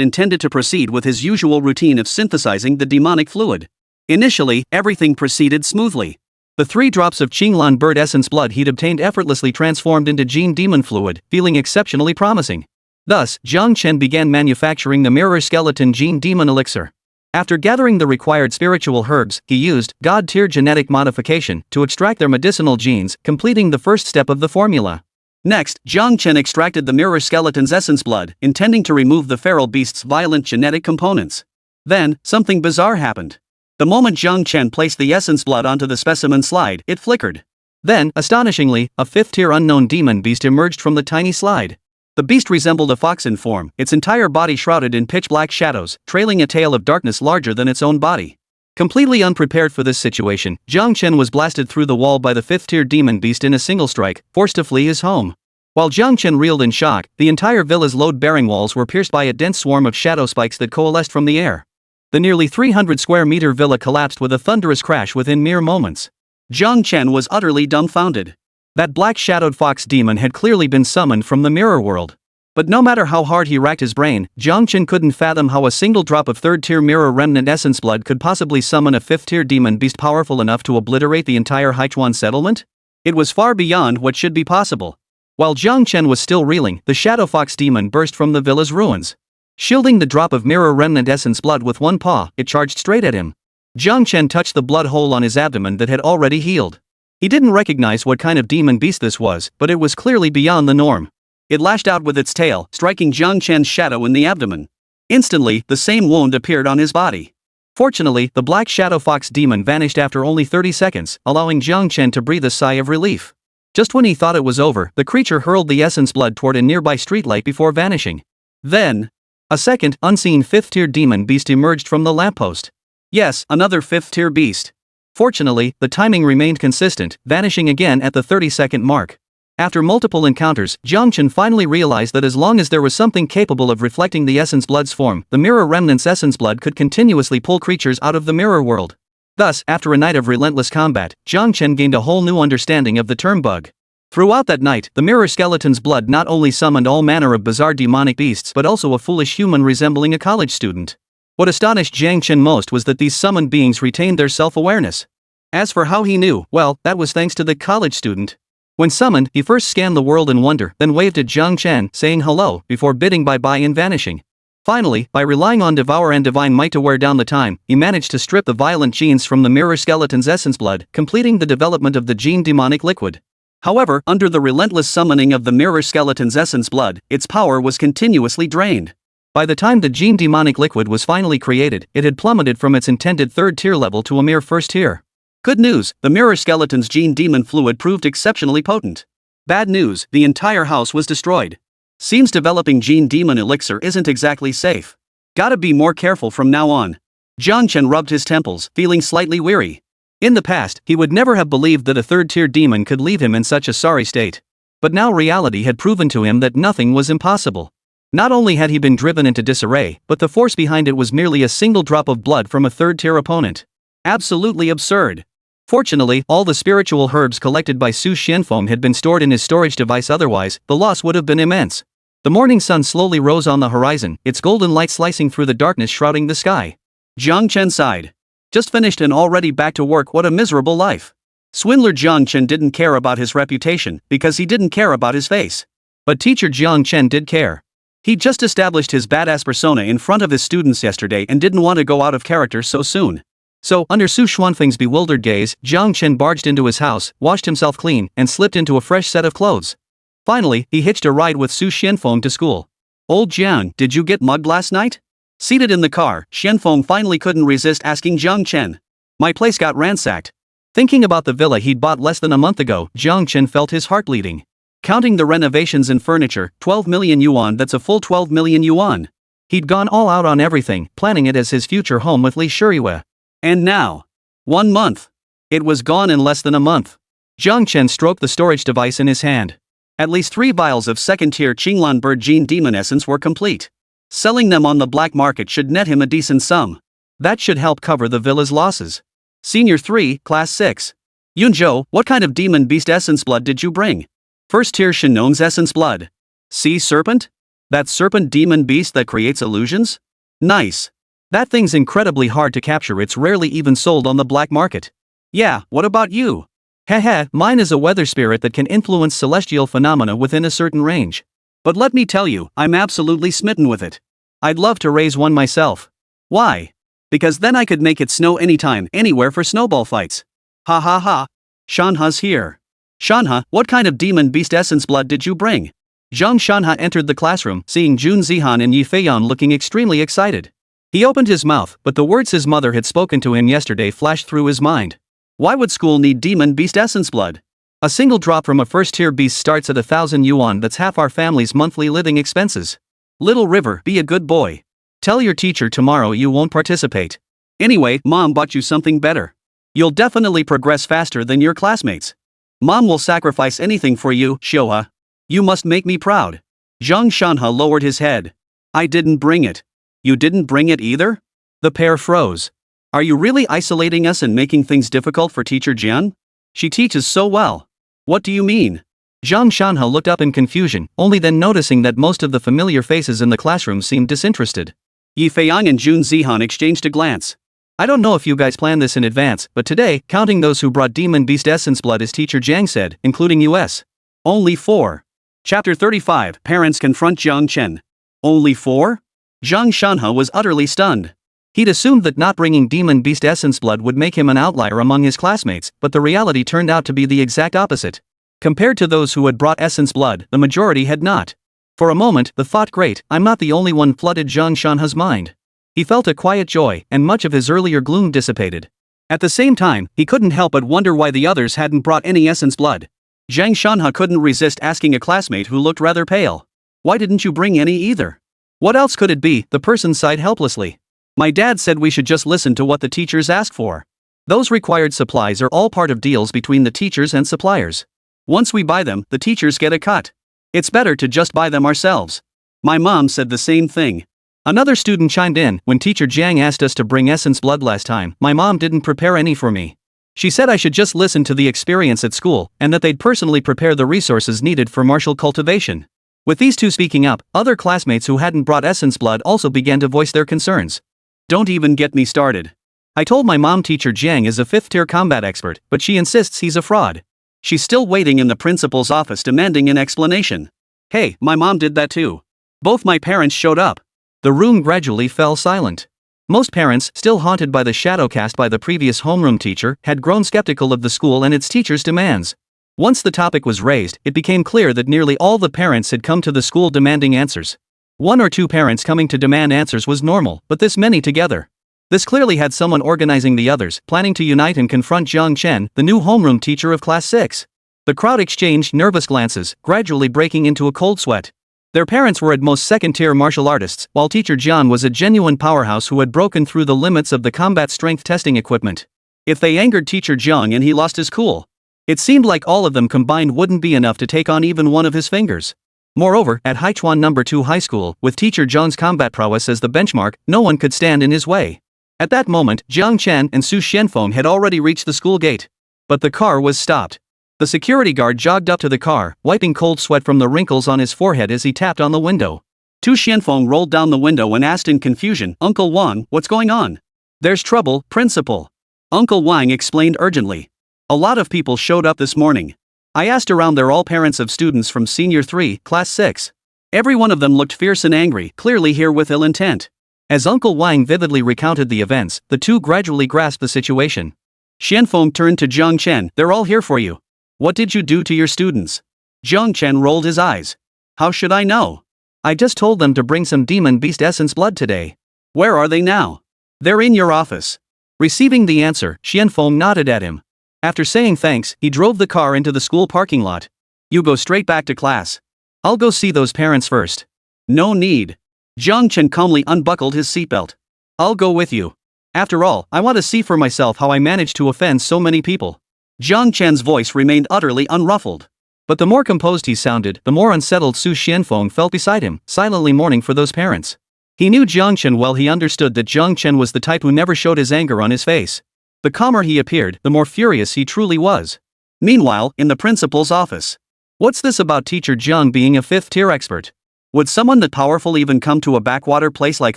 intended to proceed with his usual routine of synthesizing the demonic fluid. Initially, everything proceeded smoothly. The 3 drops of Qinglan bird essence blood he'd obtained effortlessly transformed into gene demon fluid, feeling exceptionally promising. Thus, Jiang Chen began manufacturing the mirror skeleton gene demon elixir. After gathering the required spiritual herbs, he used God-tier genetic modification to extract their medicinal genes, completing the first step of the formula. Next, Jiang Chen extracted the mirror skeleton's essence blood, intending to remove the feral beast's violent genetic components. Then, something bizarre happened. The moment Jiang Chen placed the essence blood onto the specimen slide, it flickered. Then, astonishingly, a 5th-tier unknown demon beast emerged from the tiny slide. The beast resembled a fox in form, its entire body shrouded in pitch-black shadows, trailing a tail of darkness larger than its own body. Completely unprepared for this situation, Jiang Chen was blasted through the wall by the 5th-tier demon beast in a single strike, forced to flee his home. While Jiang Chen reeled in shock, the entire villa's load-bearing walls were pierced by a dense swarm of shadow spikes that coalesced from the air. The nearly 300-square-meter villa collapsed with a thunderous crash within mere moments. Jiang Chen was utterly dumbfounded. That black-shadowed fox demon had clearly been summoned from the mirror world. But no matter how hard he racked his brain, Jiang Chen couldn't fathom how a single drop of 3rd-tier mirror remnant essence blood could possibly summon a 5th-tier demon beast powerful enough to obliterate the entire Haichuan settlement? It was far beyond what should be possible. While Jiang Chen was still reeling, the shadow fox demon burst from the villa's ruins. Shielding the drop of mirror remnant essence blood with one paw, it charged straight at him. Jiang Chen touched the blood hole on his abdomen that had already healed. He didn't recognize what kind of demon beast this was, but it was clearly beyond the norm. It lashed out with its tail, striking Jiang Chen's shadow in the abdomen. Instantly, the same wound appeared on his body. Fortunately, the black shadow fox demon vanished after only 30 seconds, allowing Jiang Chen to breathe a sigh of relief. Just when he thought it was over, the creature hurled the essence blood toward a nearby streetlight before vanishing. Then, a second, unseen 5th-tier demon beast emerged from the lamppost. Yes, another 5th-tier beast. Fortunately, the timing remained consistent, vanishing again at the 30-second mark. After multiple encounters, Jiang Chen finally realized that as long as there was something capable of reflecting the essence blood's form, the mirror remnant's essence blood could continuously pull creatures out of the mirror world. Thus, after a night of relentless combat, Jiang Chen gained a whole new understanding of the term bug. Throughout that night, the mirror skeleton's blood not only summoned all manner of bizarre demonic beasts but also a foolish human resembling a college student. What astonished Jiang Chen most was that these summoned beings retained their self-awareness. As for how he knew, well, that was thanks to the college student. When summoned, he first scanned the world in wonder, then waved at Jiang Chen, saying hello, before bidding bye-bye and vanishing. Finally, by relying on Devour and divine might to wear down the time, he managed to strip the violent genes from the mirror skeleton's essence blood, completing the development of the gene demonic liquid. However, under the relentless summoning of the mirror skeleton's essence blood, its power was continuously drained. By the time the gene demonic liquid was finally created, it had plummeted from its intended 3rd-tier level to a mere 1st tier. Good news, the mirror skeleton's gene demon fluid proved exceptionally potent. Bad news, the entire house was destroyed. Seems developing gene demon elixir isn't exactly safe. Gotta be more careful from now on. Jiang Chen rubbed his temples, feeling slightly weary. In the past, he would never have believed that a 3rd-tier demon could leave him in such a sorry state. But now reality had proven to him that nothing was impossible. Not only had he been driven into disarray, but the force behind it was merely a single drop of blood from a 3rd-tier opponent. Absolutely absurd. Fortunately, all the spiritual herbs collected by Su Xianfeng had been stored in his storage device, otherwise, the loss would have been immense. The morning sun slowly rose on the horizon, its golden light slicing through the darkness shrouding the sky. Jiang Chen sighed. Just finished and already back to work, what a miserable life. Swindler Jiang Chen didn't care about his reputation, because he didn't care about his face. But teacher Jiang Chen did care. He'd just established his badass persona in front of his students yesterday and didn't want to go out of character so soon. So, under Su Xuanfeng's bewildered gaze, Jiang Chen barged into his house, washed himself clean, and slipped into a fresh set of clothes. Finally, he hitched a ride with Su Xianfeng to school. Old Jiang, did you get mugged last night? Seated in the car, Xianfeng finally couldn't resist asking Jiang Chen. My place got ransacked. Thinking about the villa he'd bought less than a month ago, Jiang Chen felt his heart bleeding. Counting the renovations and furniture, 12 million yuan, that's a full 12 million yuan. He'd gone all out on everything, planning it as his future home with Li Shuriwei. And now, 1 month. It was gone in less than a month. Jiang Chen stroked the storage device in his hand. At least 3 vials of second-tier Qinglan bird gene demon essence were complete. Selling them on the black market should net him a decent sum. That should help cover the villa's losses. Senior 3, Class 6. Yunzhou, what kind of demon beast essence blood did you bring? First-tier Shinon's essence blood. Sea serpent? That serpent demon beast that creates illusions? Nice. That thing's incredibly hard to capture, it's rarely even sold on the black market. Yeah, what about you? Heh, mine is a weather spirit that can influence celestial phenomena within a certain range. But let me tell you, I'm absolutely smitten with it. I'd love to raise one myself. Why? Because then I could make it snow anytime, anywhere for snowball fights. Ha ha ha. Shanha's here. Shanha, what kind of demon beast essence blood did you bring? Zhang Shanha entered the classroom, seeing Jun Zihan and Yi Feiyan looking extremely excited. He opened his mouth, but the words his mother had spoken to him yesterday flashed through his mind. Why would school need demon beast essence blood? A single drop from a first-tier beast starts at 1,000 yuan, that's half our family's monthly living expenses. Little River, be a good boy. Tell your teacher tomorrow you won't participate. Anyway, Mom bought you something better. You'll definitely progress faster than your classmates. Mom will sacrifice anything for you, Shoha. You must make me proud. Zhang Shanha lowered his head. I didn't bring it. You didn't bring it either? The pair froze. Are you really isolating us and making things difficult for Teacher Jian? She teaches so well. What do you mean? Zhang Shanha looked up in confusion, only then noticing that most of the familiar faces in the classroom seemed disinterested. Yi Feiyang and Jun Zihan exchanged a glance. I don't know if you guys planned this in advance, but today, counting those who brought demon beast essence blood, as Teacher Jiang said, including US. Only 4. Chapter 35, Parents confront Jiang Chen. Only 4? Zhang Shanha was utterly stunned. He'd assumed that not bringing demon beast essence blood would make him an outlier among his classmates, but the reality turned out to be the exact opposite. Compared to those who had brought essence blood, the majority had not. For a moment, the thought, great, I'm not the only one, flooded Zhang Shanha's mind. He felt a quiet joy, and much of his earlier gloom dissipated. At the same time, he couldn't help but wonder why the others hadn't brought any essence blood. Zhang Shanha couldn't resist asking a classmate who looked rather pale. Why didn't you bring any either? What else could it be? The person sighed helplessly. My dad said we should just listen to what the teachers ask for. Those required supplies are all part of deals between the teachers and suppliers. Once we buy them, the teachers get a cut. It's better to just buy them ourselves. My mom said the same thing. Another student chimed in, when Teacher Jiang asked us to bring essence blood last time, my mom didn't prepare any for me. She said I should just listen to the experience at school, and that they'd personally prepare the resources needed for martial cultivation. With these two speaking up, other classmates who hadn't brought essence blood also began to voice their concerns. Don't even get me started. I told my mom Teacher Jiang is a 5th-tier combat expert, but she insists he's a fraud. She's still waiting in the principal's office demanding an explanation. Hey, my mom did that too. Both my parents showed up. The room gradually fell silent. Most parents, still haunted by the shadow cast by the previous homeroom teacher, had grown skeptical of the school and its teachers' demands. Once the topic was raised, it became clear that nearly all the parents had come to the school demanding answers. 1 or 2 parents coming to demand answers was normal, but this many together. This clearly had someone organizing the others, planning to unite and confront Jiang Chen, the new homeroom teacher of Class 6. The crowd exchanged nervous glances, gradually breaking into a cold sweat. Their parents were at most second-tier martial artists, while Teacher Jian was a genuine powerhouse who had broken through the limits of the combat strength testing equipment. If they angered Teacher Jiang and he lost his cool, it seemed like all of them combined wouldn't be enough to take on even one of his fingers. Moreover, at Haichuan No. 2 High School, with Teacher Zhang's combat prowess as the benchmark, no one could stand in his way. At that moment, Jiang Chen and Su Xianfeng had already reached the school gate. But the car was stopped. The security guard jogged up to the car, wiping cold sweat from the wrinkles on his forehead as he tapped on the window. Tu Xianfeng rolled down the window and asked in confusion, Uncle Wang, what's going on? There's trouble, Principal. Uncle Wang explained urgently. A lot of people showed up this morning. I asked around, they're all parents of students from Senior 3, Class 6. Every one of them looked fierce and angry, clearly here with ill intent. As Uncle Wang vividly recounted the events, the two gradually grasped the situation. Xianfeng turned to Jiang Chen, they're all here for you. What did you do to your students? Jiang Chen rolled his eyes. How should I know? I just told them to bring some demon beast essence blood today. Where are they now? They're in your office. Receiving the answer, Xianfeng nodded at him. After saying thanks, he drove the car into the school parking lot. You go straight back to class. I'll go see those parents first. No need. Jiang Chen calmly unbuckled his seatbelt. I'll go with you. After all, I want to see for myself how I managed to offend so many people. Jiang Chen's voice remained utterly unruffled. But the more composed he sounded, the more unsettled Su Xianfeng felt beside him, silently mourning for those parents. He knew Jiang Chen well. He understood that Jiang Chen was the type who never showed his anger on his face. The calmer he appeared, the more furious he truly was. Meanwhile, in the principal's office. What's this about teacher Jiang being a fifth-tier expert? Would someone that powerful even come to a backwater place like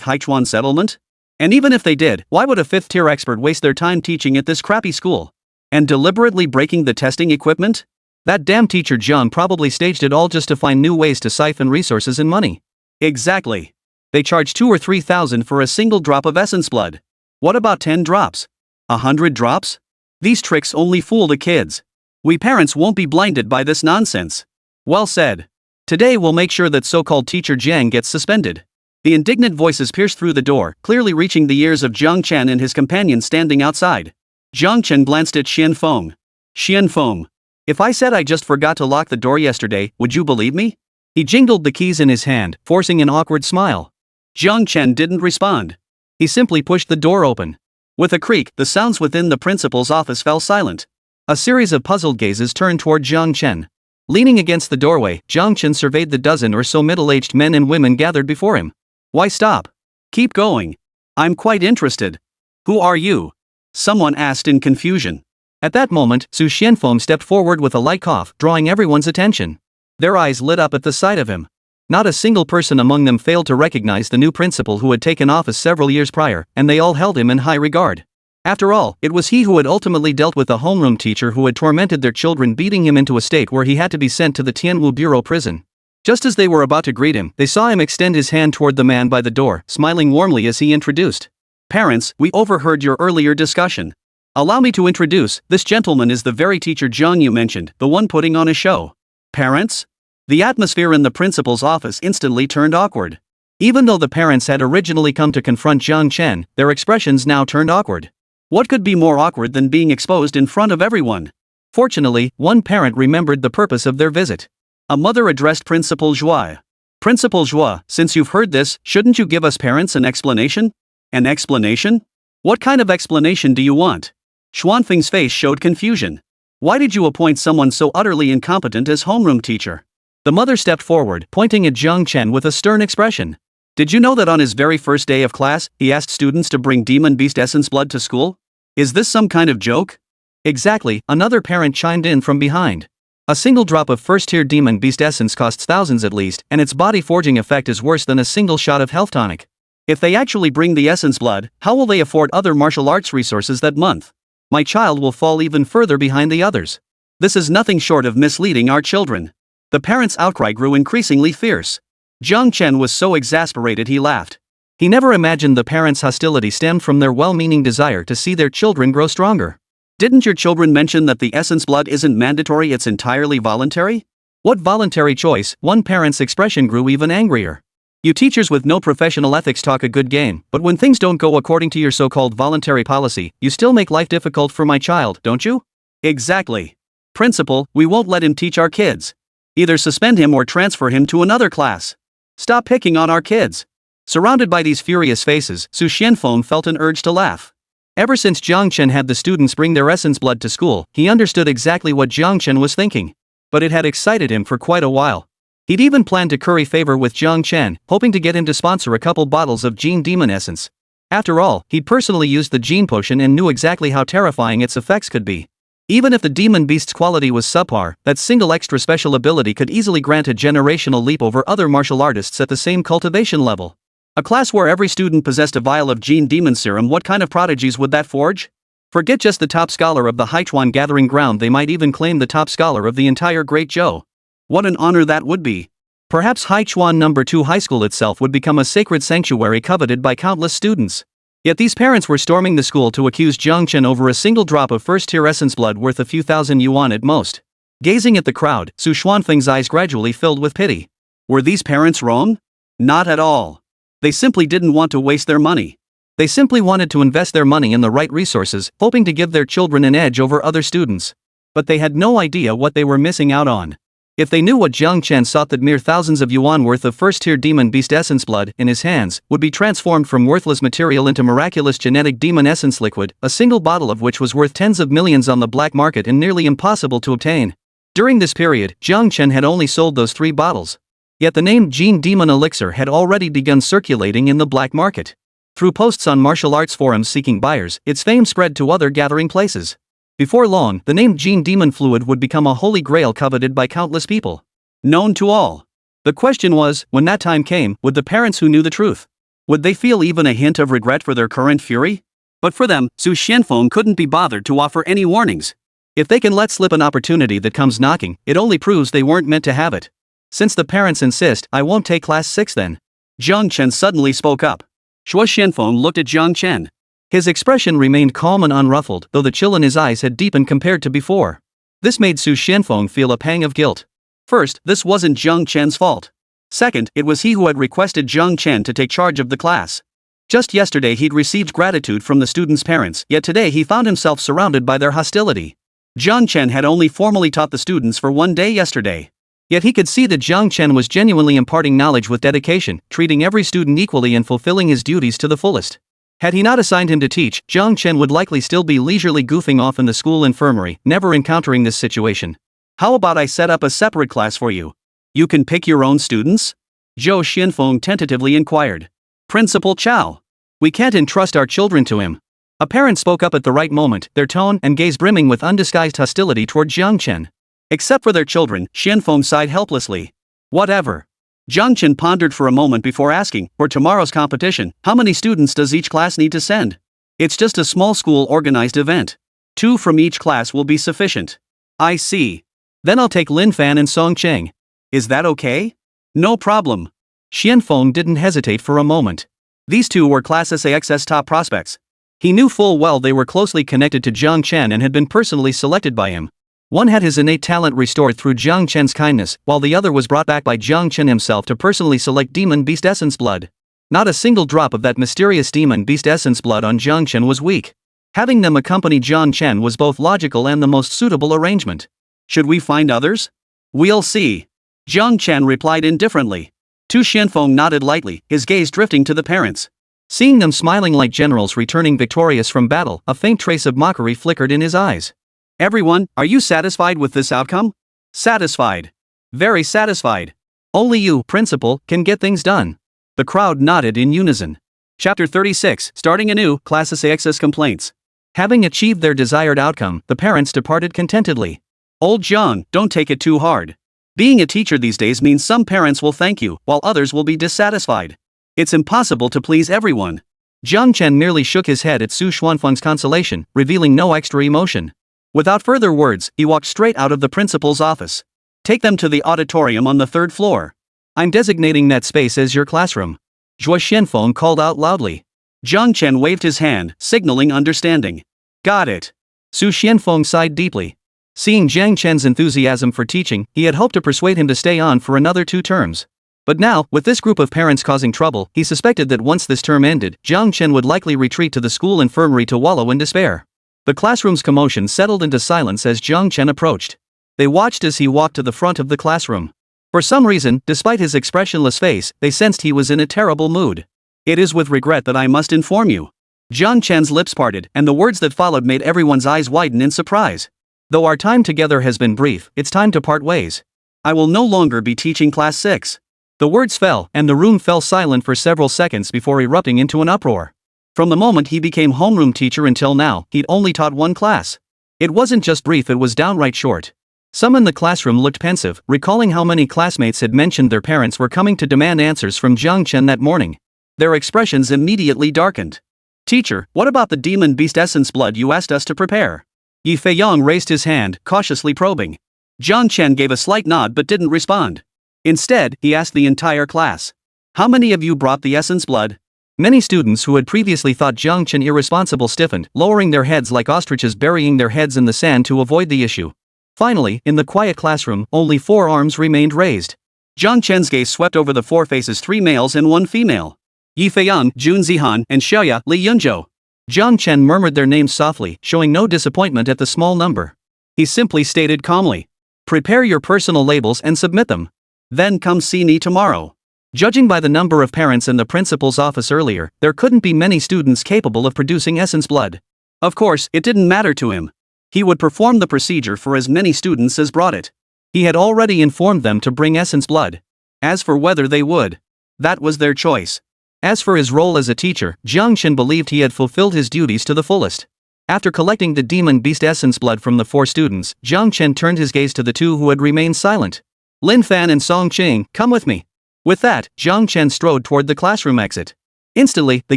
Haichuan Settlement? And even if they did, why would a fifth-tier expert waste their time teaching at this crappy school? And deliberately breaking the testing equipment? That damn teacher Jiang probably staged it all just to find new ways to siphon resources and money. Exactly. They charge 2,000 or 3,000 for a single drop of essence blood. What about 10 drops? 100 drops? These tricks only fool the kids. We parents won't be blinded by this nonsense. Well said. Today we'll make sure that so-called teacher Jiang gets suspended. The indignant voices pierced through the door, clearly reaching the ears of Jiang Chen and his companion standing outside. Jiang Chen glanced at Xianfeng. Xianfeng. If I said I just forgot to lock the door yesterday, would you believe me? He jingled the keys in his hand, forcing an awkward smile. Jiang Chen didn't respond. He simply pushed the door open. With a creak, the sounds within the principal's office fell silent. A series of puzzled gazes turned toward Jiang Chen. Leaning against the doorway, Jiang Chen surveyed the dozen or so middle-aged men and women gathered before him. Why stop? Keep going. I'm quite interested. Who are you? Someone asked in confusion. At that moment, Su Xianfeng stepped forward with a light cough, drawing everyone's attention. Their eyes lit up at the sight of him. Not a single person among them failed to recognize the new principal who had taken office several years prior, and they all held him in high regard. After all, it was he who had ultimately dealt with the homeroom teacher who had tormented their children, beating him into a state where he had to be sent to the Tianwu Bureau prison. Just as they were about to greet him, they saw him extend his hand toward the man by the door, smiling warmly as he introduced. Parents, we overheard your earlier discussion. Allow me to introduce, this gentleman is the very teacher Jiang you mentioned, the one putting on a show. Parents? The atmosphere in the principal's office instantly turned awkward. Even though the parents had originally come to confront Jiang Chen, their expressions now turned awkward. What could be more awkward than being exposed in front of everyone? Fortunately, one parent remembered the purpose of their visit. A mother addressed Principal Zhua. Principal Zhua, since you've heard this, shouldn't you give us parents an explanation? An explanation? What kind of explanation do you want? Xuanfeng's face showed confusion. Why did you appoint someone so utterly incompetent as homeroom teacher? The mother stepped forward, pointing at Jiang Chen with a stern expression. Did you know that on his very first day of class, he asked students to bring demon beast essence blood to school? Is this some kind of joke? Exactly, another parent chimed in from behind. A single drop of first-tier demon beast essence costs thousands at least, and its body-forging effect is worse than a single shot of health tonic. If they actually bring the essence blood, how will they afford other martial arts resources that month? My child will fall even further behind the others. This is nothing short of misleading our children. The parents' outcry grew increasingly fierce. Jiang Chen was so exasperated he laughed. He never imagined the parents' hostility stemmed from their well-meaning desire to see their children grow stronger. Didn't your children mention that the essence blood isn't mandatory, it's entirely voluntary? What voluntary choice? One parent's expression grew even angrier. You teachers with no professional ethics talk a good game, but when things don't go according to your so-called voluntary policy, you still make life difficult for my child, don't you? Exactly. Principal, we won't let him teach our kids. Either suspend him or transfer him to another class. Stop picking on our kids. Surrounded by these furious faces, Su Xianfeng felt an urge to laugh. Ever since Jiang Chen had the students bring their essence blood to school, he understood exactly what Jiang Chen was thinking. But it had excited him for quite a while. He'd even planned to curry favor with Jiang Chen, hoping to get him to sponsor a couple bottles of Gene Demon Essence. After all, he'd personally used the Gene Potion and knew exactly how terrifying its effects could be. Even if the Demon Beast's quality was subpar, that single extra special ability could easily grant a generational leap over other martial artists at the same cultivation level. A class where every student possessed a vial of Gene Demon Serum, what kind of prodigies would that forge? Forget just the top scholar of the Haichuan Gathering Ground, they might even claim the top scholar of the entire Great Zhou. What an honor that would be. Perhaps Haichuan No. 2 High School itself would become a sacred sanctuary coveted by countless students. Yet these parents were storming the school to accuse Jiang Chen over a single drop of first-tier essence blood worth a few thousand yuan at most. Gazing at the crowd, Su Xuanfeng's eyes gradually filled with pity. Were these parents wrong? Not at all. They simply didn't want to waste their money. They simply wanted to invest their money in the right resources, hoping to give their children an edge over other students. But they had no idea what they were missing out on. If they knew what Jiang Chen sought, that mere thousands of yuan worth of first-tier demon beast essence blood in his hands would be transformed from worthless material into miraculous genetic demon essence liquid, a single bottle of which was worth tens of millions on the black market and nearly impossible to obtain. During this period, Jiang Chen had only sold those 3 bottles. Yet the name Gene Demon Elixir had already begun circulating in the black market. Through posts on martial arts forums seeking buyers, its fame spread to other gathering places. Before long, the name Gene Demon Fluid would become a holy grail coveted by countless people. Known to all. The question was, when that time came, would the parents who knew the truth? Would they feel even a hint of regret for their current fury? But for them, Su Xianfeng couldn't be bothered to offer any warnings. If they can let slip an opportunity that comes knocking, it only proves they weren't meant to have it. Since the parents insist, I won't take class 6 then. Jiang Chen suddenly spoke up. Shuo Xianfeng looked at Jiang Chen. His expression remained calm and unruffled, though the chill in his eyes had deepened compared to before. This made Su Xianfeng feel a pang of guilt. First, this wasn't Jiang Chen's fault. Second, it was he who had requested Jiang Chen to take charge of the class. Just yesterday he'd received gratitude from the students' parents, yet today he found himself surrounded by their hostility. Jiang Chen had only formally taught the students for 1 day yesterday. Yet he could see that Jiang Chen was genuinely imparting knowledge with dedication, treating every student equally and fulfilling his duties to the fullest. Had he not assigned him to teach, Jiang Chen would likely still be leisurely goofing off in the school infirmary, never encountering this situation. How about I set up a separate class for you? You can pick your own students? Zhou Xianfeng tentatively inquired. Principal Chao. We can't entrust our children to him. A parent spoke up at the right moment, their tone and gaze brimming with undisguised hostility toward Jiang Chen. Except for their children, Xianfeng sighed helplessly. Whatever. Jiang Chen pondered for a moment before asking, for tomorrow's competition, how many students does each class need to send? It's just a small school-organized event. 2 from each class will be sufficient. I see. Then I'll take Lin Fan and Song Cheng. Is that okay? No problem. Xianfeng didn't hesitate for a moment. These 2 were Class SAX's top prospects. He knew full well they were closely connected to Jiang Chen and had been personally selected by him. One had his innate talent restored through Jiang Chen's kindness, while the other was brought back by Jiang Chen himself to personally select demon beast essence blood. Not a single drop of that mysterious demon beast essence blood on Jiang Chen was weak. Having them accompany Jiang Chen was both logical and the most suitable arrangement. Should we find others? We'll see. Jiang Chen replied indifferently. Tu Xianfeng nodded lightly, his gaze drifting to the parents. Seeing them smiling like generals returning victorious from battle, a faint trace of mockery flickered in his eyes. Everyone, are you satisfied with this outcome? Satisfied. Very satisfied. Only you, Principal, can get things done. The crowd nodded in unison. Chapter 36, Starting anew, Class SAX's Complaints. Having achieved their desired outcome, the parents departed contentedly. Old Jiang, don't take it too hard. Being a teacher these days means some parents will thank you, while others will be dissatisfied. It's impossible to please everyone. Jiang Chen merely shook his head at Su Xuanfeng's consolation, revealing no extra emotion. Without further words, he walked straight out of the principal's office. Take them to the auditorium on the 3rd floor. I'm designating that space as your classroom. Zhuo Xianfeng called out loudly. Jiang Chen waved his hand, signaling understanding. Got it. Su Xianfeng sighed deeply. Seeing Jiang Chen's enthusiasm for teaching, he had hoped to persuade him to stay on for another 2 terms. But now, with this group of parents causing trouble, he suspected that once this term ended, Jiang Chen would likely retreat to the school infirmary to wallow in despair. The classroom's commotion settled into silence as Jiang Chen approached. They watched as he walked to the front of the classroom. For some reason, despite his expressionless face, they sensed he was in a terrible mood. It is with regret that I must inform you. Jiang Chen's lips parted, and the words that followed made everyone's eyes widen in surprise. Though our time together has been brief, it's time to part ways. I will no longer be teaching Class 6. The words fell, and the room fell silent for several seconds before erupting into an uproar. From the moment he became homeroom teacher until now, he'd only taught 1 class. It wasn't just brief, it was downright short. Some in the classroom looked pensive, recalling how many classmates had mentioned their parents were coming to demand answers from Jiang Chen that morning. Their expressions immediately darkened. Teacher, what about the demon beast essence blood you asked us to prepare? Yi Feiyang raised his hand, cautiously probing. Jiang Chen gave a slight nod but didn't respond. Instead, he asked the entire class. How many of you brought the essence blood? Many students who had previously thought Jiang Chen irresponsible stiffened, lowering their heads like ostriches burying their heads in the sand to avoid the issue. Finally, in the quiet classroom, only 4 arms remained raised. Jiang Chen's gaze swept over the 4 faces, 3 males and 1 female. Yi Feiyang, Jun Zihan, and Xiaoya, Li Yunzhou. Jiang Chen murmured their names softly, showing no disappointment at the small number. He simply stated calmly. Prepare your personal labels and submit them. Then come see me tomorrow. Judging by the number of parents in the principal's office earlier, there couldn't be many students capable of producing essence blood. Of course, it didn't matter to him. He would perform the procedure for as many students as brought it. He had already informed them to bring essence blood. As for whether they would, that was their choice. As for his role as a teacher, Jiang Chen believed he had fulfilled his duties to the fullest. After collecting the demon beast essence blood from the 4 students, Jiang Chen turned his gaze to the 2 who had remained silent. Lin Fan and Song Qing, come with me. With that, Jiang Chen strode toward the classroom exit. Instantly, the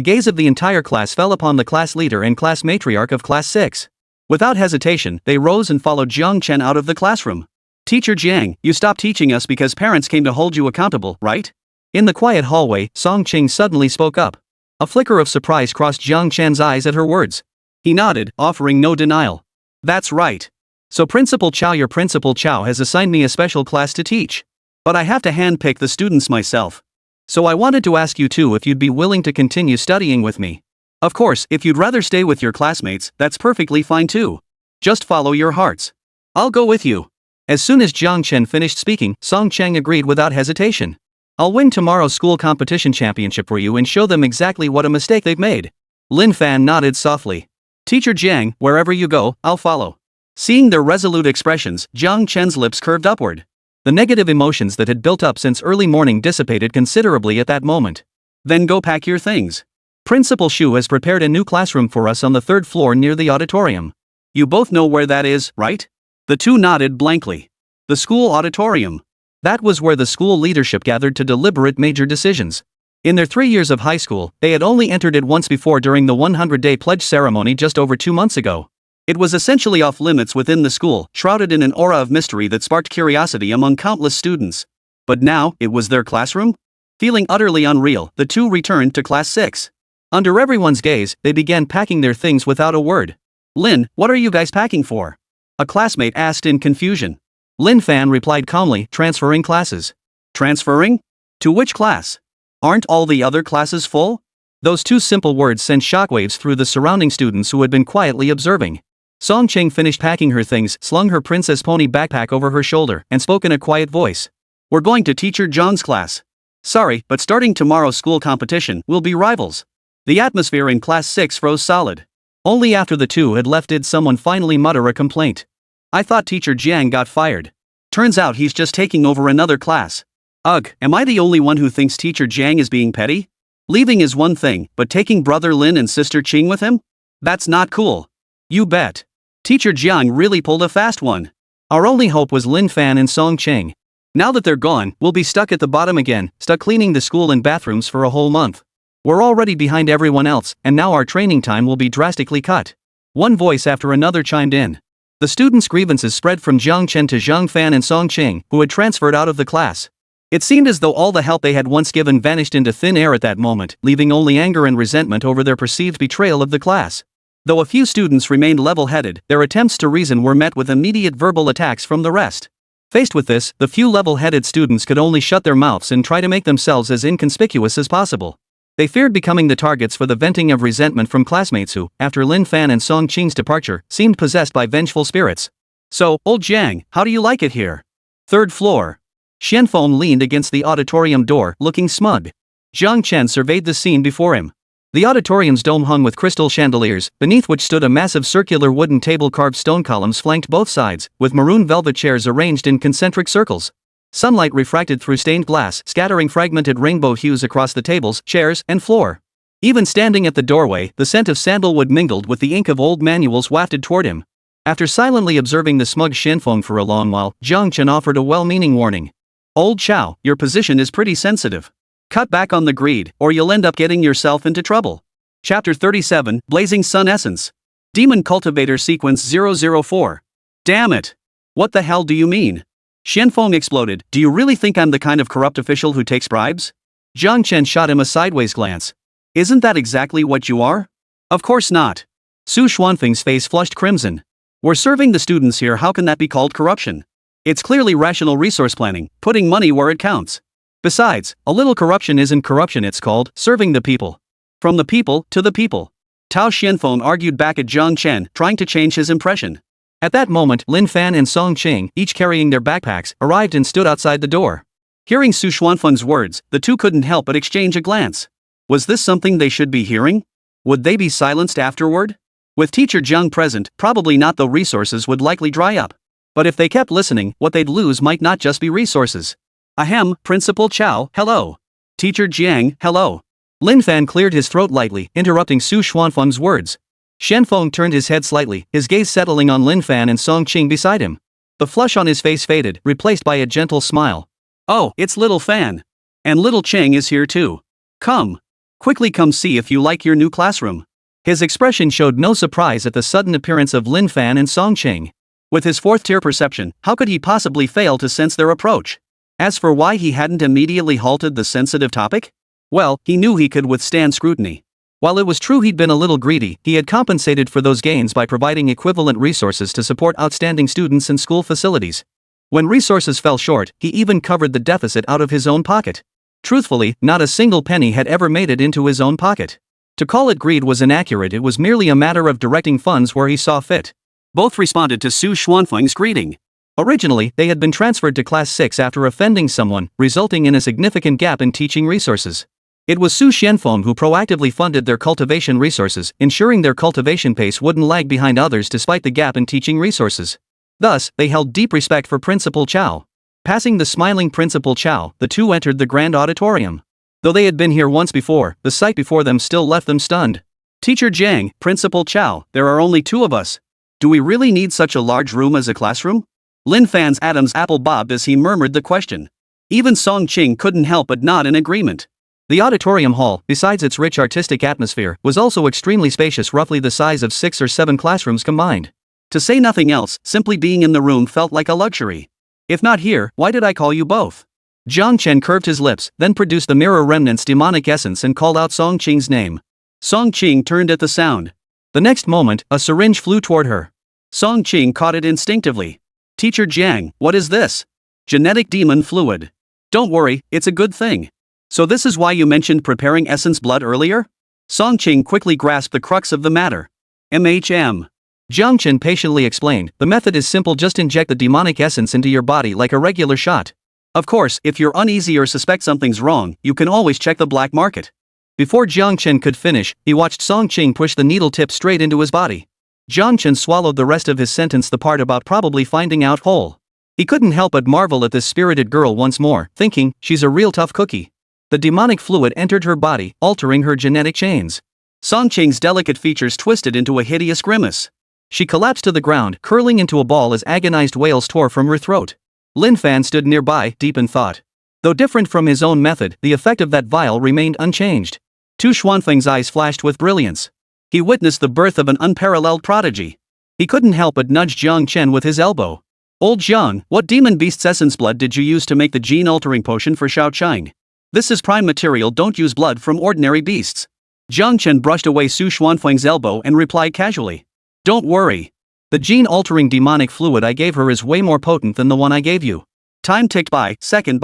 gaze of the entire class fell upon the class leader and class matriarch of Class 6. Without hesitation, they rose and followed Jiang Chen out of the classroom. Teacher Jiang, you stopped teaching us because parents came to hold you accountable, right? In the quiet hallway, Song Qing suddenly spoke up. A flicker of surprise crossed Jiang Chen's eyes at her words. He nodded, offering no denial. That's right. So Principal Chow, your Principal Chow has assigned me a special class to teach. But I have to handpick the students myself. So I wanted to ask you too if you'd be willing to continue studying with me. Of course, if you'd rather stay with your classmates, that's perfectly fine too. Just follow your hearts. I'll go with you. As soon as Jiang Chen finished speaking, Song Cheng agreed without hesitation. I'll win tomorrow's school competition championship for you and show them exactly what a mistake they've made. Lin Fan nodded softly. Teacher Jiang, wherever you go, I'll follow. Seeing their resolute expressions, Jiang Chen's lips curved upward. The negative emotions that had built up since early morning dissipated considerably at that moment. Then go pack your things. Principal Shu has prepared a new classroom for us on the 3rd floor near the auditorium. You both know where that is, right? The 2 nodded blankly. The school auditorium. That was where the school leadership gathered to deliberate major decisions. In their 3 years of high school, they had only entered it once before during the 100-day pledge ceremony just over 2 months ago. It was essentially off limits within the school, shrouded in an aura of mystery that sparked curiosity among countless students. But now, it was their classroom? Feeling utterly unreal, the 2 returned to Class 6. Under everyone's gaze, they began packing their things without a word. Lin, what are you guys packing for? A classmate asked in confusion. Lin Fan replied calmly, transferring classes. Transferring? To which class? Aren't all the other classes full? Those 2 simple words sent shockwaves through the surrounding students who had been quietly observing. Song Cheng finished packing her things, slung her princess pony backpack over her shoulder, and spoke in a quiet voice. We're going to Teacher Zhang's class. Sorry, but starting tomorrow's school competition, we'll be rivals. The atmosphere in Class 6 froze solid. Only after the 2 had left did someone finally mutter a complaint. I thought Teacher Jiang got fired. Turns out he's just taking over another class. Ugh, am I the only one who thinks Teacher Jiang is being petty? Leaving is one thing, but taking brother Lin and sister Qing with him? That's not cool. You bet. Teacher Jiang really pulled a fast one. Our only hope was Lin Fan and Song Cheng. Now that they're gone, we'll be stuck at the bottom again, stuck cleaning the school and bathrooms for a whole month. We're already behind everyone else, and now our training time will be drastically cut. One voice after another chimed in. The students' grievances spread from Jiang Chen to Jiang Fan and Song Cheng, who had transferred out of the class. It seemed as though all the help they had once given vanished into thin air at that moment, leaving only anger and resentment over their perceived betrayal of the class. Though a few students remained level-headed, their attempts to reason were met with immediate verbal attacks from the rest. Faced with this, the few level-headed students could only shut their mouths and try to make themselves as inconspicuous as possible. They feared becoming the targets for the venting of resentment from classmates who, after Lin Fan and Song Qing's departure, seemed possessed by vengeful spirits. So, old Jiang, how do you like it here? 3rd floor. Xianfeng leaned against the auditorium door, looking smug. Jiang Chen surveyed the scene before him. The auditorium's dome hung with crystal chandeliers, beneath which stood a massive circular wooden table. Carved stone columns flanked both sides, with maroon velvet chairs arranged in concentric circles. Sunlight refracted through stained glass, scattering fragmented rainbow hues across the tables, chairs, and floor. Even standing at the doorway, the scent of sandalwood mingled with the ink of old manuals wafted toward him. After silently observing the smug Xianfeng for a long while, Jiang Chen offered a well-meaning warning. Old Chow, your position is pretty sensitive. Cut back on the greed, or you'll end up getting yourself into trouble. Chapter 37, Blazing Sun Essence. Demon Cultivator Sequence 004. Damn it! What the hell do you mean? Xianfeng exploded. Do you really think I'm the kind of corrupt official who takes bribes? Jiang Chen shot him a sideways glance. Isn't that exactly what you are? Of course not. Su Xuanfeng's face flushed crimson. We're serving the students here, how can that be called corruption? It's clearly rational resource planning, putting money where it counts. Besides, a little corruption isn't corruption, it's called serving the people. From the people to the people. Tao Xianfeng argued back at Jiang Chen, trying to change his impression. At that moment, Lin Fan and Song Qing, each carrying their backpacks, arrived and stood outside the door. Hearing Su Xuanfeng's words, the two couldn't help but exchange a glance. Was this something they should be hearing? Would they be silenced afterward? With teacher Jiang present, probably not, though resources would likely dry up. But if they kept listening, what they'd lose might not just be resources. Ahem, Principal Chow, hello. Teacher Jiang, hello. Lin Fan cleared his throat lightly, interrupting Su Xuanfeng's words. Shenfeng turned his head slightly, his gaze settling on Lin Fan and Song Qing beside him. The flush on his face faded, replaced by a gentle smile. Oh, it's little Fan. And little Cheng is here too. Come. Quickly come see if you like your new classroom. His expression showed no surprise at the sudden appearance of Lin Fan and Song Qing. With his fourth-tier perception, how could he possibly fail to sense their approach? As for why he hadn't immediately halted the sensitive topic? Well, he knew he could withstand scrutiny. While it was true he'd been a little greedy, he had compensated for those gains by providing equivalent resources to support outstanding students and school facilities. When resources fell short, he even covered the deficit out of his own pocket. Truthfully, not a single penny had ever made it into his own pocket. To call it greed was inaccurate, it was merely a matter of directing funds where he saw fit. Both responded to Su Xuanfeng's greeting. Originally, they had been transferred to Class 6 after offending someone, resulting in a significant gap in teaching resources. It was Su Xianfeng who proactively funded their cultivation resources, ensuring their cultivation pace wouldn't lag behind others despite the gap in teaching resources. Thus, they held deep respect for Principal Chow. Passing the smiling Principal Chow, the two entered the grand auditorium. Though they had been here once before, the sight before them still left them stunned. Teacher Jiang, Principal Chow, there are only two of us. Do we really need such a large room as a classroom? Lin Fan's Adam's apple bobbed as he murmured the question. Even Song Qing couldn't help but nod in agreement. The auditorium hall, besides its rich artistic atmosphere, was also extremely spacious, roughly the size of 6 or 7 classrooms combined. To say nothing else, simply being in the room felt like a luxury. If not here, why did I call you both? Jiang Chen curved his lips, then produced the mirror remnant's demonic essence and called out Song Qing's name. Song Qing turned at the sound. The next moment, a syringe flew toward her. Song Qing caught it instinctively. Teacher Jiang, what is this? Genetic demon fluid. Don't worry, it's a good thing. So this is why you mentioned preparing essence blood earlier? Song Qing quickly grasped the crux of the matter. MHM. Jiang Chen patiently explained, the method is simple, just inject the demonic essence into your body like a regular shot. Of course, if you're uneasy or suspect something's wrong, you can always check the black market. Before Jiang Chen could finish, he watched Song Qing push the needle tip straight into his body. Jiang Chen swallowed the rest of his sentence, the part about probably finding out whole. He couldn't help but marvel at this spirited girl once more, thinking, she's a real tough cookie. The demonic fluid entered her body, altering her genetic chains. Song Qing's delicate features twisted into a hideous grimace. She collapsed to the ground, curling into a ball as agonized wails tore from her throat. Lin Fan stood nearby, deep in thought. Though different from his own method, the effect of that vial remained unchanged. Tu Xuanfeng's eyes flashed with brilliance. He witnessed the birth of an unparalleled prodigy. He couldn't help but nudge Jiang Chen with his elbow. Old Jiang, what demon beast's essence blood did you use to make the gene-altering potion for Shao Chang? This is prime material, don't use blood from ordinary beasts. Jiang Chen brushed away Su Xuanfeng's elbow and replied casually. Don't worry. The gene-altering demonic fluid I gave her is way more potent than the one I gave you. Time ticked by second.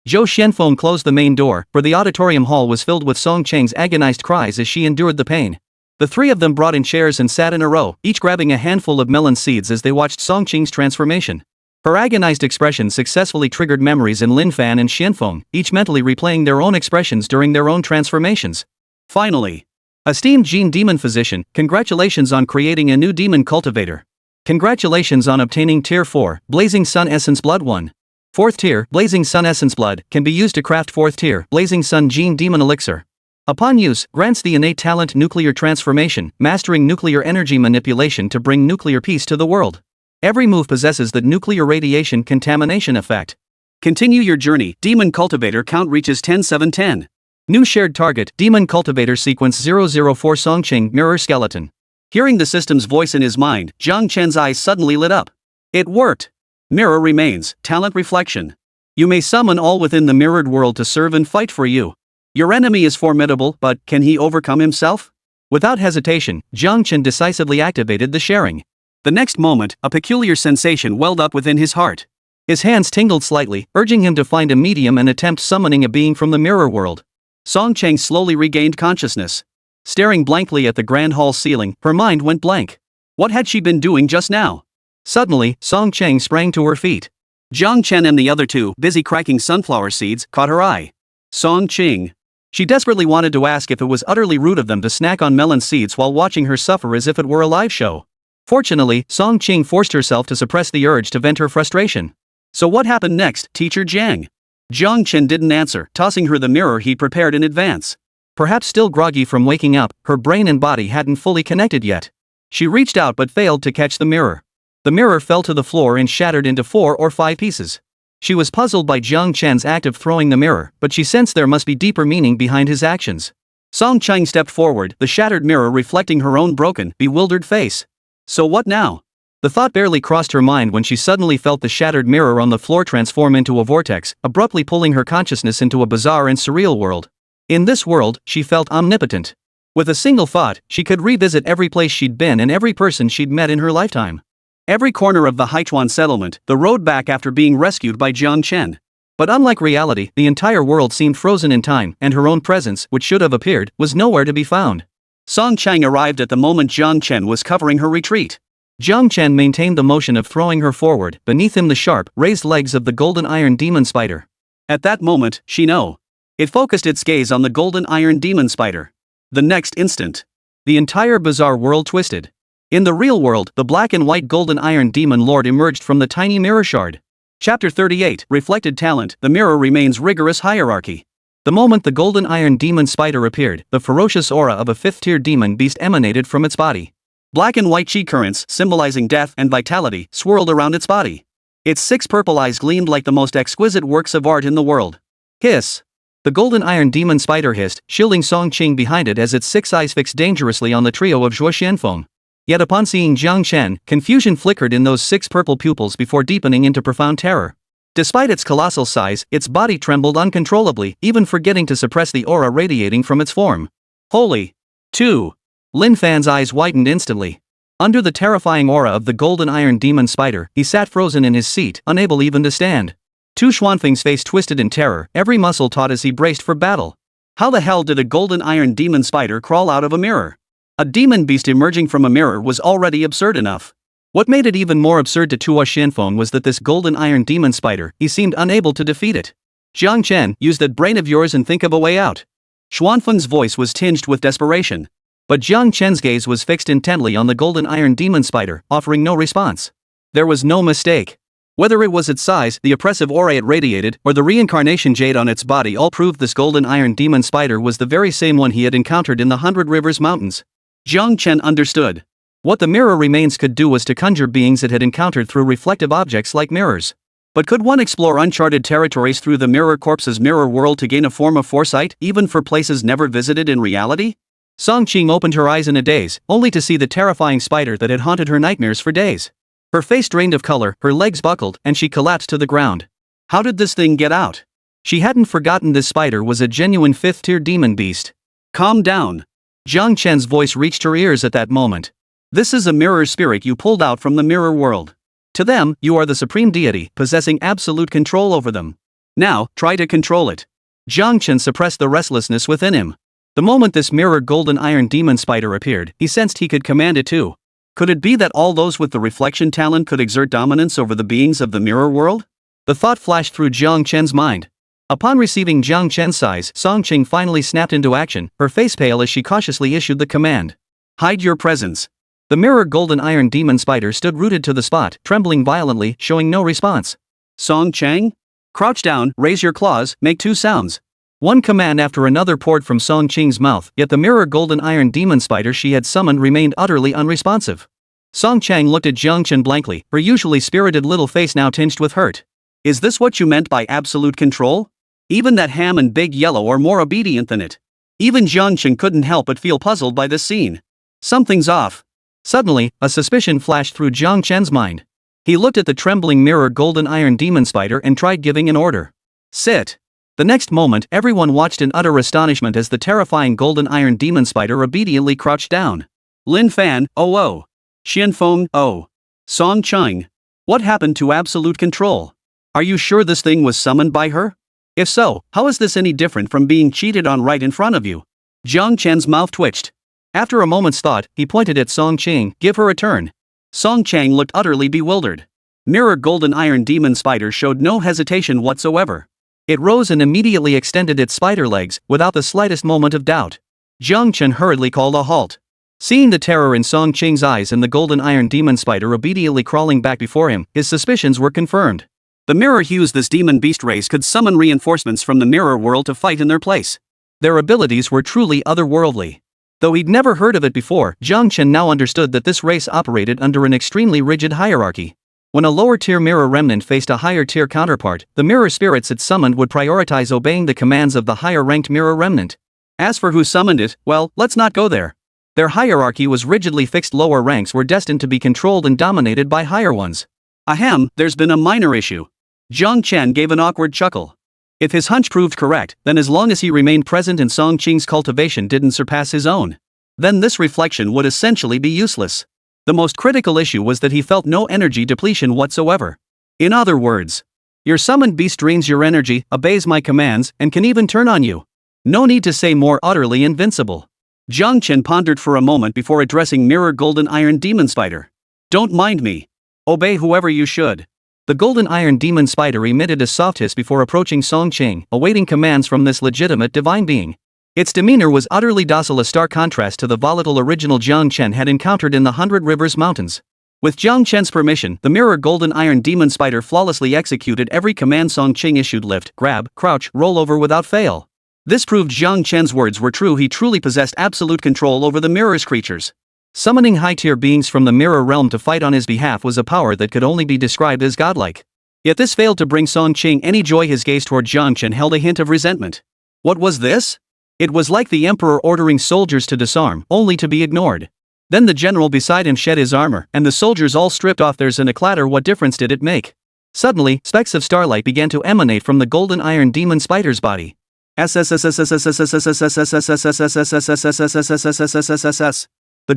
Zhou Xianfeng closed the main door, for the auditorium hall was filled with Song Cheng's agonized cries as she endured the pain. The three of them brought in chairs and sat in a row, each grabbing a handful of melon seeds as they watched Song Cheng's transformation. Her agonized expression successfully triggered memories in Lin Fan and Xianfeng, each mentally replaying their own expressions during their own transformations. Finally. Esteemed Gene Demon Physician, congratulations on creating a new demon cultivator. Congratulations on obtaining Tier 4, Blazing Sun Essence Blood 1. 4th Tier, Blazing Sun Essence Blood, can be used to craft 4th Tier, Blazing Sun Gene Demon Elixir. Upon use, grants the innate talent Nuclear Transformation, mastering nuclear energy manipulation to bring nuclear peace to the world. Every move possesses the nuclear radiation contamination effect. Continue your journey, Demon Cultivator count reaches 10,710. New shared target, Demon Cultivator sequence 004 Songqing Mirror Skeleton. Hearing the system's voice in his mind, Jiang Chen's eyes suddenly lit up. It worked! Mirror remains, talent reflection. You may summon all within the mirrored world to serve and fight for you. Your enemy is formidable, but can he overcome himself? Without hesitation, Jiang Chen decisively activated the sharing. The next moment, a peculiar sensation welled up within his heart. His hands tingled slightly, urging him to find a medium and attempt summoning a being from the mirror world. Song Cheng slowly regained consciousness. Staring blankly at the grand hall ceiling, her mind went blank. What had she been doing just now? Suddenly, Song Cheng sprang to her feet. Jiang Chen and the other two, busy cracking sunflower seeds, caught her eye. Song Ching. She desperately wanted to ask if it was utterly rude of them to snack on melon seeds while watching her suffer as if it were a live show. Fortunately, Song Ching forced herself to suppress the urge to vent her frustration. So what happened next, Teacher Jiang? Jiang Chen didn't answer, tossing her the mirror he'd prepared in advance. Perhaps still groggy from waking up, her brain and body hadn't fully connected yet. She reached out but failed to catch the mirror. The mirror fell to the floor and shattered into 4 or 5 pieces. She was puzzled by Jiang Chen's act of throwing the mirror, but she sensed there must be deeper meaning behind his actions. Song Cheng stepped forward, the shattered mirror reflecting her own broken, bewildered face. So what now? The thought barely crossed her mind when she suddenly felt the shattered mirror on the floor transform into a vortex, abruptly pulling her consciousness into a bizarre and surreal world. In this world, she felt omnipotent. With a single thought, she could revisit every place she'd been and every person she'd met in her lifetime. Every corner of the Haichuan settlement, the road back after being rescued by Jiang Chen. But unlike reality, the entire world seemed frozen in time, and her own presence, which should have appeared, was nowhere to be found. Song Chang arrived at the moment Jiang Chen was covering her retreat. Jiang Chen maintained the motion of throwing her forward, beneath him the sharp, raised legs of the golden iron demon spider. At that moment, she knew. It focused its gaze on the golden iron demon spider. The next instant, the entire bizarre world twisted. In the real world, the black and white golden iron demon lord emerged from the tiny mirror shard. Chapter 38, Reflected Talent, the mirror remains rigorous hierarchy. The moment the golden iron demon spider appeared, the ferocious aura of a 5th-tier demon beast emanated from its body. Black and white chi currents, symbolizing death and vitality, swirled around its body. Its 6 purple eyes gleamed like the most exquisite works of art in the world. Hiss! The golden iron demon spider hissed, shielding Song Qing behind it as its 6 eyes fixed dangerously on the trio of Zhuoxianfeng. Yet upon seeing Jiang Chen, confusion flickered in those 6 purple pupils before deepening into profound terror. Despite its colossal size, its body trembled uncontrollably, even forgetting to suppress the aura radiating from its form. Holy! 2. Lin Fan's eyes widened instantly. Under the terrifying aura of the golden iron demon spider, he sat frozen in his seat, unable even to stand. Tu Xuanfeng's face twisted in terror, every muscle taut as he braced for battle. How the hell did a golden iron demon spider crawl out of a mirror? A demon beast emerging from a mirror was already absurd enough. What made it even more absurd to Tuo Xianfeng was that this golden iron demon spider, he seemed unable to defeat it. Jiang Chen, use that brain of yours and think of a way out. Xuanfeng's voice was tinged with desperation. But Jiang Chen's gaze was fixed intently on the golden iron demon spider, offering no response. There was no mistake. Whether it was its size, the oppressive aura it radiated, or the reincarnation jade on its body, all proved this golden iron demon spider was the very same one he had encountered in the 100 Rivers Mountains. Jiang Chen understood. What the mirror remains could do was to conjure beings it had encountered through reflective objects like mirrors. But could one explore uncharted territories through the mirror corpse's mirror world to gain a form of foresight, even for places never visited in reality? Song Qing opened her eyes in a daze, only to see the terrifying spider that had haunted her nightmares for days. Her face drained of color, her legs buckled, and she collapsed to the ground. How did this thing get out? She hadn't forgotten this spider was a genuine 5th-tier demon beast. Calm down. Jiang Chen's voice reached her ears at that moment. This is a mirror spirit you pulled out from the mirror world. To them, you are the supreme deity, possessing absolute control over them. Now, try to control it. Jiang Chen suppressed the restlessness within him. The moment this mirror golden iron demon spider appeared, he sensed he could command it too. Could it be that all those with the reflection talent could exert dominance over the beings of the mirror world? The thought flashed through Jiang Chen's mind. Upon receiving Jiang Chen's size, Song Qing finally snapped into action, her face pale as she cautiously issued the command. Hide your presence. The mirror golden iron demon spider stood rooted to the spot, trembling violently, showing no response. Song Chang? Crouch down, raise your claws, make 2 sounds. One command after another poured from Song Qing's mouth, yet the mirror golden iron demon spider she had summoned remained utterly unresponsive. Song Chang looked at Jiang Chen blankly, her usually spirited little face now tinged with hurt. Is this what you meant by absolute control? Even that ham and big yellow are more obedient than it. Even Jiang Chen couldn't help but feel puzzled by this scene. Something's off. Suddenly, a suspicion flashed through Jiang Chen's mind. He looked at the trembling mirror golden iron demon spider and tried giving an order. Sit. The next moment, everyone watched in utter astonishment as the terrifying golden iron demon spider obediently crouched down. Lin Fan, oh. Xianfeng, oh. Song Cheng. What happened to absolute control? Are you sure this thing was summoned by her? If so, how is this any different from being cheated on right in front of you? Jiang Chen's mouth twitched. After a moment's thought, he pointed at Song Ching. Give her a turn. Song Chang looked utterly bewildered. Mirror Golden Iron Demon Spider showed no hesitation whatsoever. It rose and immediately extended its spider legs, without the slightest moment of doubt. Jiang Chen hurriedly called a halt. Seeing the terror in Song Ching's eyes and the Golden Iron Demon Spider obediently crawling back before him, his suspicions were confirmed. The mirror hues this demon beast race could summon reinforcements from the mirror world to fight in their place. Their abilities were truly otherworldly. Though he'd never heard of it before, Jiang Chen now understood that this race operated under an extremely rigid hierarchy. When a lower-tier mirror remnant faced a higher-tier counterpart, the mirror spirits it summoned would prioritize obeying the commands of the higher-ranked mirror remnant. As for who summoned it, well, let's not go there. Their hierarchy was rigidly fixed. Lower ranks were destined to be controlled and dominated by higher ones. Ahem, there's been a minor issue. Jiang Chen gave an awkward chuckle. If his hunch proved correct, then as long as he remained present and Song Ching's cultivation didn't surpass his own, then this reflection would essentially be useless. The most critical issue was that he felt no energy depletion whatsoever. In other words, your summoned beast drains your energy, obeys my commands, and can even turn on you. No need to say more utterly invincible. Jiang Chen pondered for a moment before addressing Mirror Golden Iron Demon Spider. Don't mind me. Obey whoever you should. The Golden Iron Demon Spider emitted a soft hiss before approaching Song Ching, awaiting commands from this legitimate divine being. Its demeanor was utterly docile, a stark contrast to the volatile original Jiang Chen had encountered in the 100 Rivers Mountains. With Jiang Chen's permission, the Mirror Golden Iron Demon Spider flawlessly executed every command Song Ching issued: lift, grab, crouch, roll over without fail. This proved Jiang Chen's words were true. He truly possessed absolute control over the mirror's creatures. Summoning high-tier beings from the mirror realm to fight on his behalf was a power that could only be described as godlike. Yet this failed to bring Song Ching any joy. His gaze toward Jiang Chen held a hint of resentment. What was this? It was like the emperor ordering soldiers to disarm, only to be ignored. Then the general beside him shed his armor, and the soldiers all stripped off theirs in a clatter. What difference did it make? Suddenly, specks of starlight began to emanate from the Golden Iron Demon Spider's body. The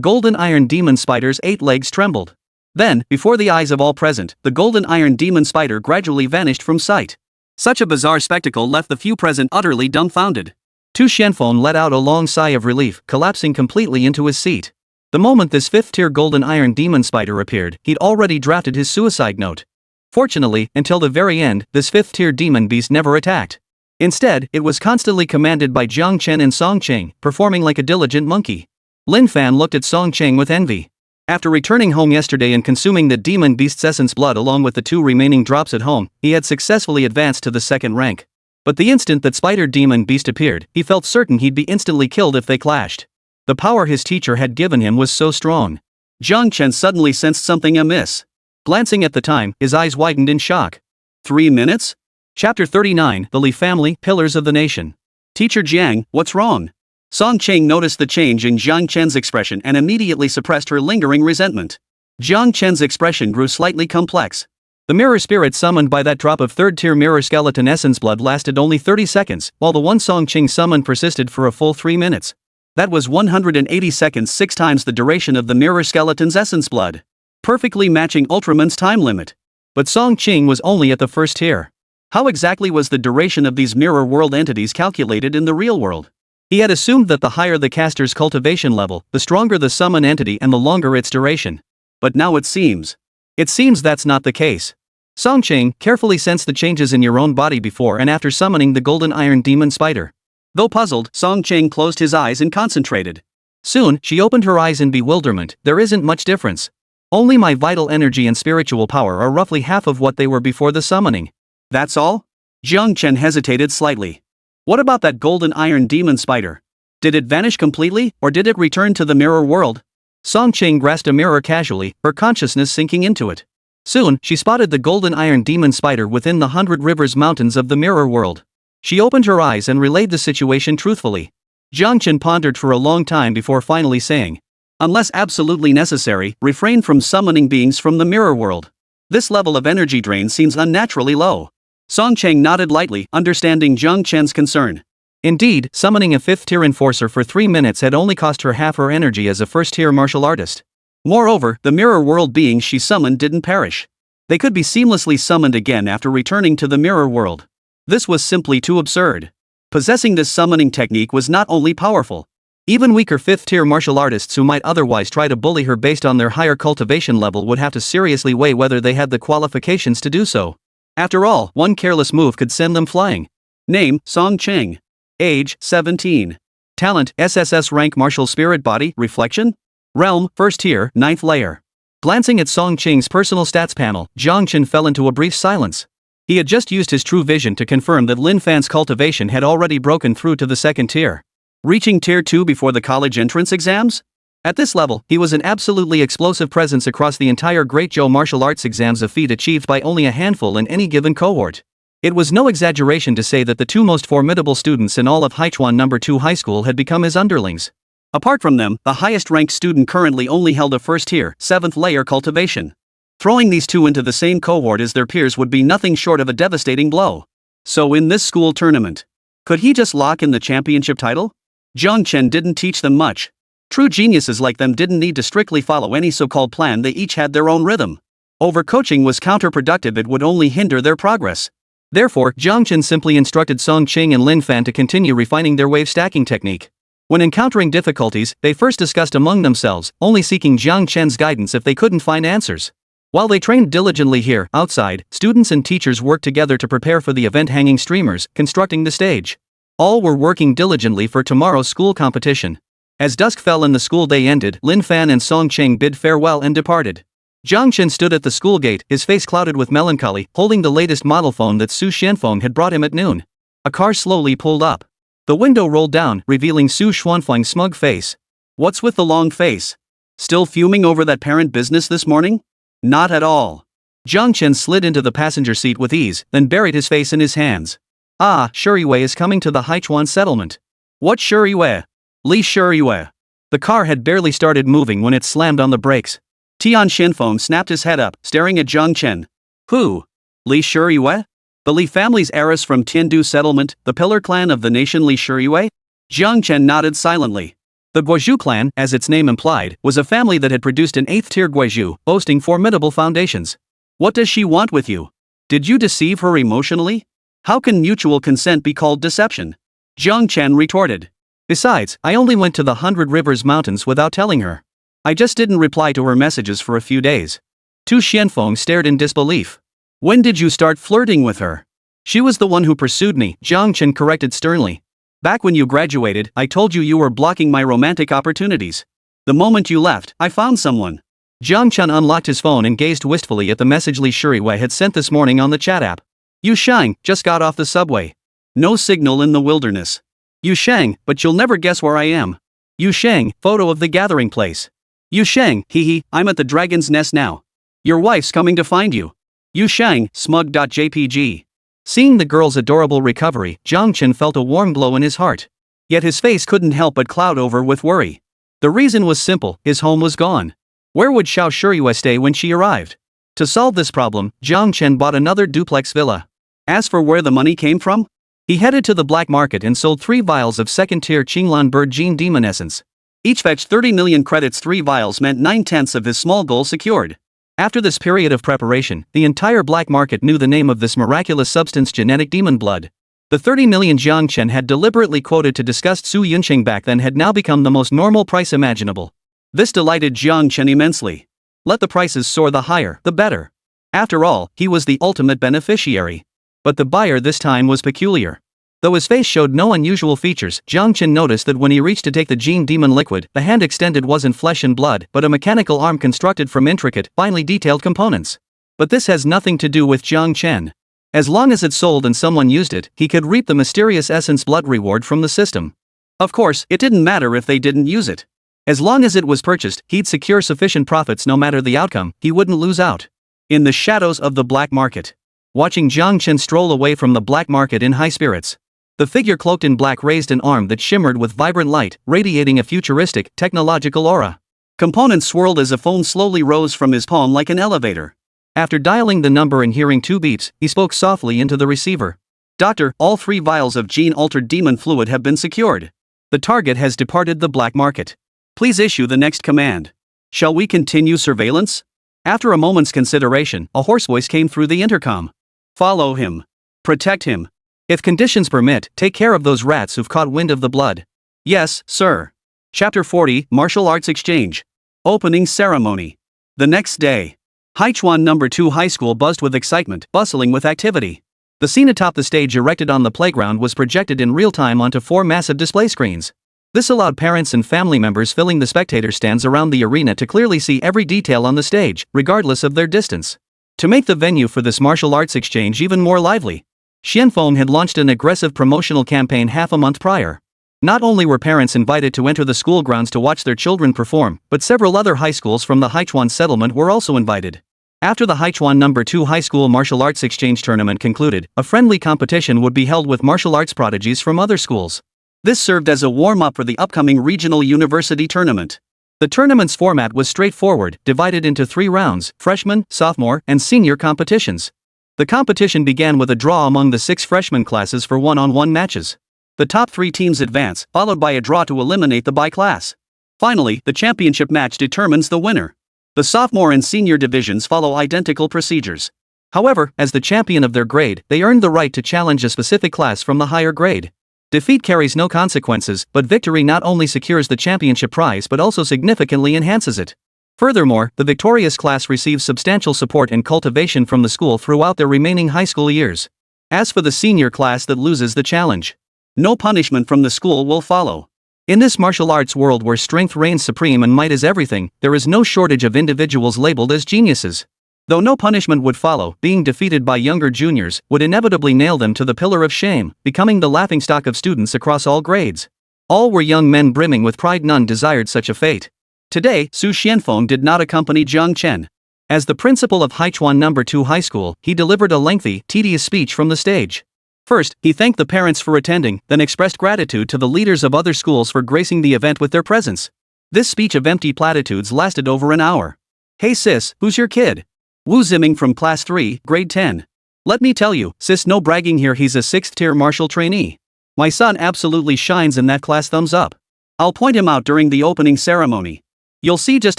Golden Iron Demon Spider's 8 legs trembled. Then, before the eyes of all present, the Golden Iron Demon Spider gradually vanished from sight. Such a bizarre spectacle left the few present utterly dumbfounded. Tu Shenfeng let out a long sigh of relief, collapsing completely into his seat. The moment this 5th-tier Golden Iron Demon Spider appeared, he'd already drafted his suicide note. Fortunately, until the very end, this 5th-tier demon beast never attacked. Instead, it was constantly commanded by Jiang Chen and Song Ching, performing like a diligent monkey. Lin Fan looked at Song Ching with envy. After returning home yesterday and consuming the demon beast's essence blood along with the 2 remaining drops at home, he had successfully advanced to the 2nd rank. But the instant that Spider Demon Beast appeared, he felt certain he'd be instantly killed if they clashed. The power his teacher had given him was so strong. Jiang Chen suddenly sensed something amiss. Glancing at the time, his eyes widened in shock. 3 minutes? Chapter 39, The Li Family, Pillars of the Nation. Teacher Jiang, what's wrong? Song Ching noticed the change in Jiang Chen's expression and immediately suppressed her lingering resentment. Jiang Chen's expression grew slightly complex. The mirror spirit summoned by that drop of 3rd-tier mirror skeleton essence blood lasted only 30 seconds, while the one Song Ching summoned persisted for a full 3 minutes. That was 180 seconds, 6 times the duration of the mirror skeleton's essence blood. Perfectly matching Ultraman's time limit. But Song Ching was only at the 1st tier. How exactly was the duration of these mirror world entities calculated in the real world? He had assumed that the higher the caster's cultivation level, the stronger the summon entity and the longer its duration. But now it seems that's not the case. Song Ching carefully sensed the changes in your own body before and after summoning the Golden Iron Demon Spider. Though puzzled, Song Ching closed his eyes and concentrated. Soon, she opened her eyes in bewilderment. There isn't much difference. Only my vital energy and spiritual power are roughly half of what they were before the summoning. That's all? Jiang Chen hesitated slightly. What about that Golden Iron Demon Spider? Did it vanish completely, or did it return to the mirror world? Song Ching grasped a mirror casually, her consciousness sinking into it. Soon, she spotted the Golden Iron Demon Spider within the 100 Rivers Mountains of the mirror world. She opened her eyes and relayed the situation truthfully. Jiang Chen pondered for a long time before finally saying, unless absolutely necessary, refrain from summoning beings from the mirror world. This level of energy drain seems unnaturally low. Song Ching nodded lightly, understanding Jiang Chen's concern. Indeed, summoning a 5th-tier enforcer for 3 minutes had only cost her half her energy as a 1st-tier martial artist. Moreover, the mirror world beings she summoned didn't perish. They could be seamlessly summoned again after returning to the mirror world. This was simply too absurd. Possessing this summoning technique was not only powerful, Even weaker 5th-tier martial artists who might otherwise try to bully her based on their higher cultivation level would have to seriously weigh whether they had the qualifications to do so. After all, one careless move could send them flying. Name, Song Cheng. Age, 17. Talent, SSS-rank martial spirit body, reflection? Realm, 1st tier, 9th layer. Glancing at Song Cheng's personal stats panel, Jiang Chen fell into a brief silence. He had just used his true vision to confirm that Lin Fan's cultivation had already broken through to the 2nd tier. Reaching Tier 2 before the college entrance exams? At this level, he was an absolutely explosive presence across the entire Great Zhou martial arts exams, a feat achieved by only a handful in any given cohort. It was no exaggeration to say that the two most formidable students in all of Haichuan No. 2 High School had become his underlings. Apart from them, the highest-ranked student currently only held a 1st-tier, 7th-layer cultivation. Throwing these two into the same cohort as their peers would be nothing short of a devastating blow. So in this school tournament, could he just lock in the championship title? Jiang Chen didn't teach them much. True geniuses like them didn't need to strictly follow any so-called plan, they each had their own rhythm. Overcoaching was counterproductive, it would only hinder their progress. Therefore, Jiang Chen simply instructed Song Cheng and Lin Fan to continue refining their wave stacking technique. When encountering difficulties, they first discussed among themselves, only seeking Jiang Chen's guidance if they couldn't find answers. While they trained diligently here, outside, students and teachers worked together to prepare for the event, hanging streamers, constructing the stage. All were working diligently for tomorrow's school competition. As dusk fell and the school day ended, Lin Fan and Song Cheng bid farewell and departed. Jiang Chen stood at the school gate, his face clouded with melancholy, holding the latest model phone that Su Xianfeng had brought him at noon. A car slowly pulled up. The window rolled down, revealing Su Xuanfeng's smug face. What's with the long face? Still fuming over that parent business this morning? Not at all. Jiang Chen slid into the passenger seat with ease, then buried his face in his hands. Ah, Shuriwei is coming to the Haichuan settlement. What Shuriwei? Li Shuriwei. The car had barely started moving when it slammed on the brakes. Tian Xianfeng snapped his head up, staring at Jiang Chen. Who? Li Shuriwei? The Li family's heiress from Tiandu settlement, the pillar clan of the nation Li Shuriwei? Jiang Chen nodded silently. The Guizhou clan, as its name implied, was a family that had produced an 8th-tier Guizhou, boasting formidable foundations. What does she want with you? Did you deceive her emotionally? How can mutual consent be called deception? Jiang Chen retorted. Besides, I only went to the 100 Rivers Mountains without telling her. I just didn't reply to her messages for a few days. Tu Xianfeng stared in disbelief. When did you start flirting with her? She was the one who pursued me, Jiang Chen corrected sternly. Back when you graduated, I told you were blocking my romantic opportunities. The moment you left, I found someone. Jiang Chen unlocked his phone and gazed wistfully at the message Li Shuriwei had sent this morning on the chat app. Yu Shang, just got off the subway. No signal in the wilderness. Yu Shang, but you'll never guess where I am. Yu Shang, photo of the gathering place. Yu Shang, hee, I'm at the dragon's nest now. Your wife's coming to find you. Yu Shang, smug.jpg. Seeing the girl's adorable recovery, Jiang Chen felt a warm glow in his heart. Yet his face couldn't help but cloud over with worry. The reason was simple, his home was gone. Where would Xiao Shuriwei stay when she arrived? To solve this problem, Jiang Chen bought another duplex villa. As for where the money came from? He headed to the black market and sold 3 vials of 2nd-tier Qinglan Bird Gene Demon Essence. Each fetched 30 million credits. 3 vials meant 9/10 of his small goal secured. After this period of preparation, the entire black market knew the name of this miraculous substance, genetic demon blood. The 30 million Jiang Chen had deliberately quoted to disgust Su Yunqing back then had now become the most normal price imaginable. This delighted Jiang Chen immensely. Let the prices soar, the higher, the better. After all, he was the ultimate beneficiary. But the buyer this time was peculiar. Though his face showed no unusual features, Jiang Chen noticed that when he reached to take the Gene Demon liquid, the hand extended wasn't flesh and blood but a mechanical arm constructed from intricate, finely detailed components. But this has nothing to do with Jiang Chen. As long as it sold and someone used it, he could reap the mysterious essence blood reward from the system. Of course, it didn't matter if they didn't use it. As long as it was purchased, he'd secure sufficient profits no matter the outcome, he wouldn't lose out. In the shadows of the black market. Watching Jiang Chen stroll away from the black market in high spirits. The figure cloaked in black raised an arm that shimmered with vibrant light, radiating a futuristic, technological aura. Components swirled as a phone slowly rose from his palm like an elevator. After dialing the number and hearing 2 beeps, he spoke softly into the receiver. Doctor, all 3 vials of gene-altered demon fluid have been secured. The target has departed the black market. Please issue the next command. Shall we continue surveillance? After a moment's consideration, a hoarse voice came through the intercom. Follow him. Protect him. If conditions permit, take care of those rats who've caught wind of the blood. Yes, sir. Chapter 40, Martial Arts Exchange. Opening Ceremony. The next day. Haichuan No. 2 High School buzzed with excitement, bustling with activity. The scene atop the stage erected on the playground was projected in real time onto 4 massive display screens. This allowed parents and family members filling the spectator stands around the arena to clearly see every detail on the stage, regardless of their distance. To make the venue for this martial arts exchange even more lively, Xianfeng had launched an aggressive promotional campaign half a month prior. Not only were parents invited to enter the school grounds to watch their children perform, but several other high schools from the Haichuan settlement were also invited. After the Haichuan No. 2 High School Martial Arts Exchange Tournament concluded, a friendly competition would be held with martial arts prodigies from other schools. This served as a warm-up for the upcoming regional university tournament. The tournament's format was straightforward, divided into 3 rounds: freshman, sophomore, and senior competitions. The competition began with a draw among the 6 freshman classes for one-on-one matches. The top 3 teams advance, followed by a draw to eliminate the by-class. Finally, the championship match determines the winner. The sophomore and senior divisions follow identical procedures. However, as the champion of their grade, they earned the right to challenge a specific class from the higher grade. Defeat carries no consequences, but victory not only secures the championship prize but also significantly enhances it. Furthermore, the victorious class receives substantial support and cultivation from the school throughout their remaining high school years. As for the senior class that loses the challenge, no punishment from the school will follow. In this martial arts world where strength reigns supreme and might is everything, there is no shortage of individuals labeled as geniuses. Though no punishment would follow, being defeated by younger juniors would inevitably nail them to the pillar of shame, becoming the laughingstock of students across all grades. All were young men brimming with pride, none desired such a fate. Today, Su Xianfeng did not accompany Jiang Chen. As the principal of Haichuan No. 2 High School, he delivered a lengthy, tedious speech from the stage. First, he thanked the parents for attending, then expressed gratitude to the leaders of other schools for gracing the event with their presence. This speech of empty platitudes lasted over an hour. "Hey sis, who's your kid?" Wu Ziming from Class 3, Grade 10. "Let me tell you, sis, no bragging here, he's a 6th-tier martial trainee. My son absolutely shines in that class, thumbs up. I'll point him out during the opening ceremony. You'll see just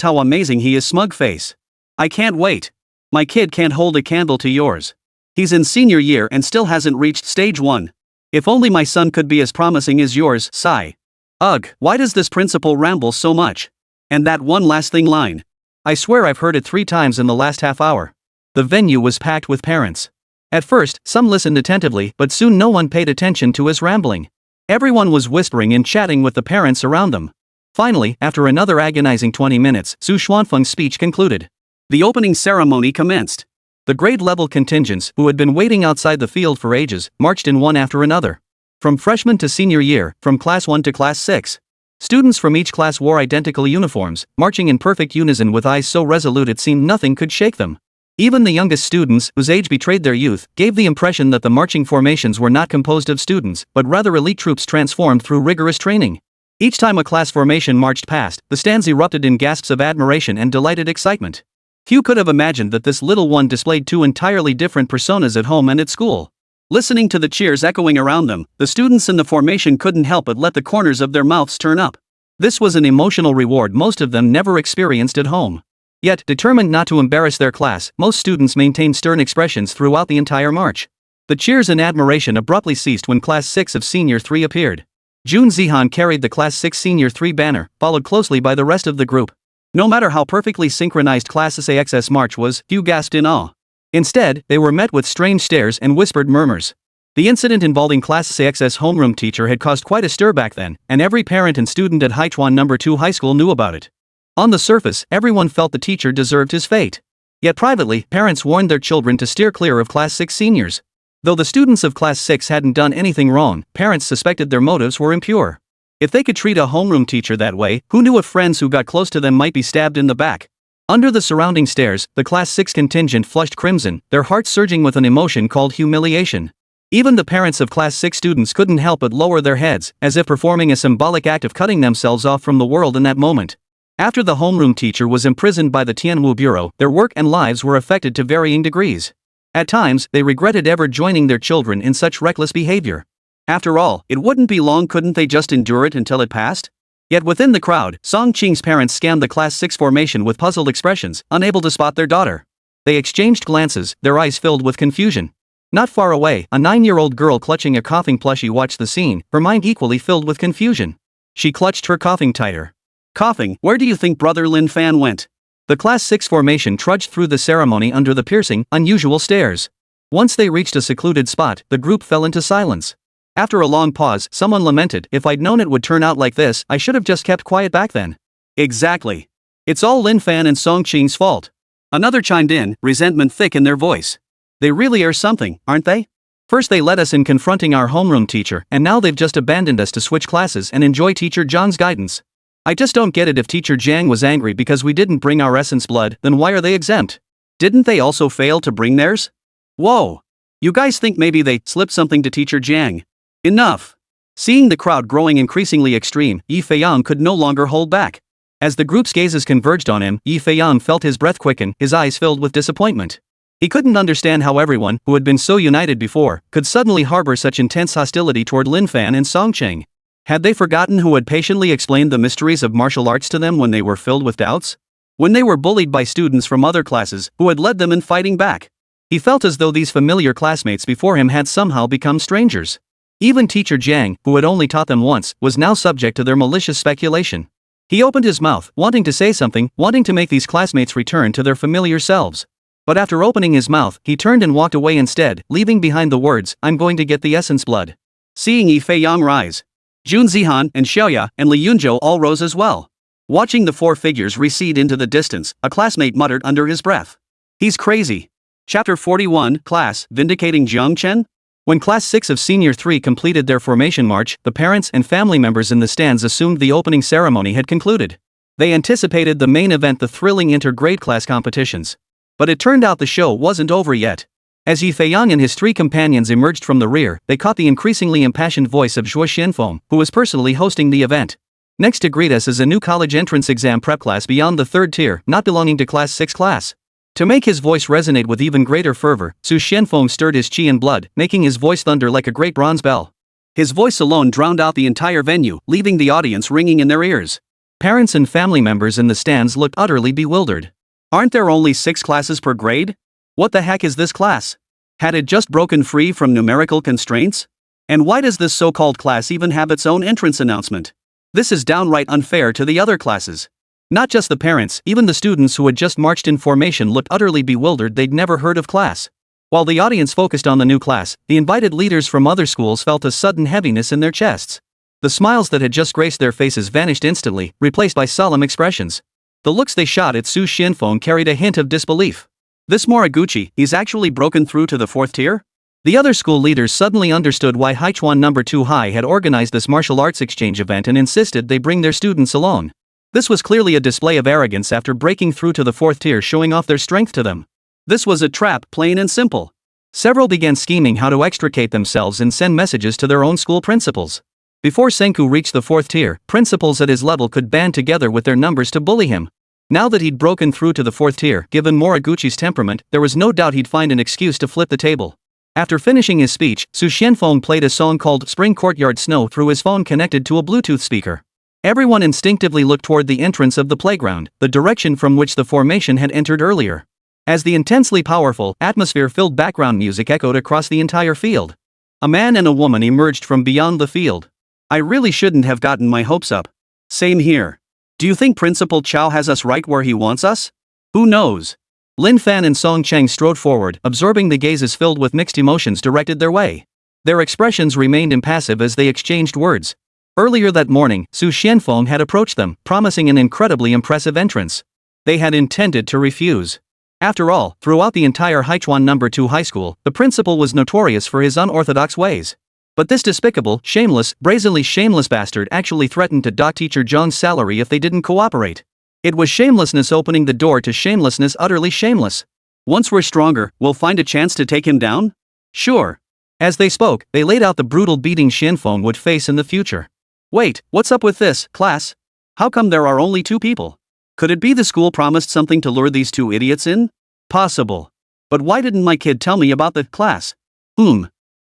how amazing he is, smug face. I can't wait. My kid can't hold a candle to yours. He's in senior year and still hasn't reached stage 1. If only my son could be as promising as yours, sigh. Ugh, why does this principal ramble so much? And that one last thing line. I swear I've heard it 3 times in the last half hour." The venue was packed with parents. At first, some listened attentively, but soon no one paid attention to his rambling. Everyone was whispering and chatting with the parents around them. Finally, after another agonizing 20 minutes, Su Xuanfeng's speech concluded. The opening ceremony commenced. The grade-level contingents, who had been waiting outside the field for ages, marched in one after another. From freshman to senior year, from Class 1 to Class 6. Students from each class wore identical uniforms, marching in perfect unison with eyes so resolute it seemed nothing could shake them. Even the youngest students, whose age betrayed their youth, gave the impression that the marching formations were not composed of students, but rather elite troops transformed through rigorous training. Each time a class formation marched past, the stands erupted in gasps of admiration and delighted excitement. Few could have imagined that this little one displayed 2 entirely different personas at home and at school. Listening to the cheers echoing around them, the students in the formation couldn't help but let the corners of their mouths turn up. This was an emotional reward most of them never experienced at home. Yet, determined not to embarrass their class, most students maintained stern expressions throughout the entire march. The cheers and admiration abruptly ceased when Class 6 of Senior 3 appeared. Jun Zihan carried the Class 6 Senior 3 banner, followed closely by the rest of the group. No matter how perfectly synchronized Class SSS march was, few gasped in awe. Instead, they were met with strange stares and whispered murmurs. The incident involving Class SSS homeroom teacher had caused quite a stir back then, and every parent and student at Haichuan No. 2 High School knew about it. On the surface, everyone felt the teacher deserved his fate. Yet privately, parents warned their children to steer clear of Class 6 seniors. Though the students of Class 6 hadn't done anything wrong, parents suspected their motives were impure. If they could treat a homeroom teacher that way, who knew if friends who got close to them might be stabbed in the back? Under the surrounding stares, the Class 6 contingent flushed crimson, their hearts surging with an emotion called humiliation. Even the parents of Class 6 students couldn't help but lower their heads, as if performing a symbolic act of cutting themselves off from the world in that moment. After the homeroom teacher was imprisoned by the Tianwu Bureau, their work and lives were affected to varying degrees. At times, they regretted ever joining their children in such reckless behavior. After all, it wouldn't be long, couldn't they just endure it until it passed? Yet within the crowd, Song Qing's parents scanned the Class 6 formation with puzzled expressions, unable to spot their daughter. They exchanged glances, their eyes filled with confusion. Not far away, a 9-year-old girl clutching a coughing plushie watched the scene, her mind equally filled with confusion. She clutched her coughing tighter. Coughing, where do you think Brother Lin Fan went? The Class 6 formation trudged through the ceremony under the piercing, unusual stares. Once they reached a secluded spot, the group fell into silence. After a long pause, someone lamented, "If I'd known it would turn out like this, I should have just kept quiet back then." Exactly. It's all Lin Fan and Song Qing's fault. Another chimed in, resentment thick in their voice. They really are something, aren't they? First they let us in confronting our homeroom teacher, and now they've just abandoned us to switch classes and enjoy Teacher Zhang's guidance. I just don't get it. If Teacher Zhang was angry because we didn't bring our essence blood, then why are they exempt? Didn't they also fail to bring theirs? Whoa. You guys think maybe they slipped something to Teacher Zhang? Enough. Seeing the crowd growing increasingly extreme, Yi Feiyang could no longer hold back. As the group's gazes converged on him, Yi Feiyang felt his breath quicken, his eyes filled with disappointment. He couldn't understand how everyone, who had been so united before, could suddenly harbor such intense hostility toward Lin Fan and Song Qing. Had they forgotten who had patiently explained the mysteries of martial arts to them when they were filled with doubts? When they were bullied by students from other classes who had led them in fighting back? He felt as though these familiar classmates before him had somehow become strangers. Even Teacher Zhang, who had only taught them once, was now subject to their malicious speculation. He opened his mouth, wanting to say something, wanting to make these classmates return to their familiar selves. But after opening his mouth, he turned and walked away instead, leaving behind the words, "I'm going to get the essence blood." Seeing Yi Feiyang rise, Jun Zihan and Xiaoya and Li Yunzhou all rose as well. Watching the four figures recede into the distance, a classmate muttered under his breath, "He's crazy." Chapter 41, Class, Vindicating Jiang Chen? When Class 6 of Senior 3 completed their formation march, the parents and family members in the stands assumed the opening ceremony had concluded. They anticipated the main event, the thrilling inter-grade class competitions. But it turned out the show wasn't over yet. As Yi Feiyang and his three companions emerged from the rear, they caught the increasingly impassioned voice of Zhuo Xianfeng, who was personally hosting the event. Next to greet us is a new college entrance exam prep class beyond the third tier, not belonging to Class 6 class. To make his voice resonate with even greater fervor, Zhu Xianfeng stirred his qi and blood, making his voice thunder like a great bronze bell. His voice alone drowned out the entire venue, leaving the audience ringing in their ears. Parents and family members in the stands looked utterly bewildered. Aren't there only 6 classes per grade? What the heck is this class? Had it just broken free from numerical constraints? And why does this so-called class even have its own entrance announcement? This is downright unfair to the other classes. Not just the parents, even the students who had just marched in formation looked utterly bewildered. They'd never heard of class. While the audience focused on the new class, the invited leaders from other schools felt a sudden heaviness in their chests. The smiles that had just graced their faces vanished instantly, replaced by solemn expressions. The looks they shot at Zhu Xianfeng carried a hint of disbelief. This Moriguchi, he's actually broken through to the 4th tier? The other school leaders suddenly understood why Haichuan No. 2 High had organized this martial arts exchange event and insisted they bring their students along. This was clearly a display of arrogance after breaking through to the 4th tier, showing off their strength to them. This was a trap, plain and simple. Several began scheming how to extricate themselves and send messages to their own school principals. Before Senku reached the 4th tier, principals at his level could band together with their numbers to bully him. Now that he'd broken through to the 4th tier, given Moriguchi's temperament, there was no doubt he'd find an excuse to flip the table. After finishing his speech, Zhu Xianfeng played a song called Spring Courtyard Snow through his phone connected to a Bluetooth speaker. Everyone instinctively looked toward the entrance of the playground, the direction from which the formation had entered earlier. As the intensely powerful, atmosphere-filled background music echoed across the entire field, a man and a woman emerged from beyond the field. I really shouldn't have gotten my hopes up. Same here. Do you think Principal Chow has us right where he wants us? Who knows? Lin Fan and Song Cheng strode forward, absorbing the gazes filled with mixed emotions directed their way. Their expressions remained impassive as they exchanged words. Earlier that morning, Zhu Xianfeng had approached them, promising an incredibly impressive entrance. They had intended to refuse. After all, throughout the entire Haichuan No. 2 high school, the principal was notorious for his unorthodox ways. But this despicable, shameless, brazenly shameless bastard actually threatened to dock Teacher Zhang's salary if they didn't cooperate. It was shamelessness opening the door to shamelessness, utterly shameless. Once we're stronger, we'll find a chance to take him down? Sure. As they spoke, they laid out the brutal beating Xianfeng would face in the future. Wait, what's up with this, class? How come there are only 2 people? Could it be the school promised something to lure these 2 idiots in? Possible. But why didn't my kid tell me about the class?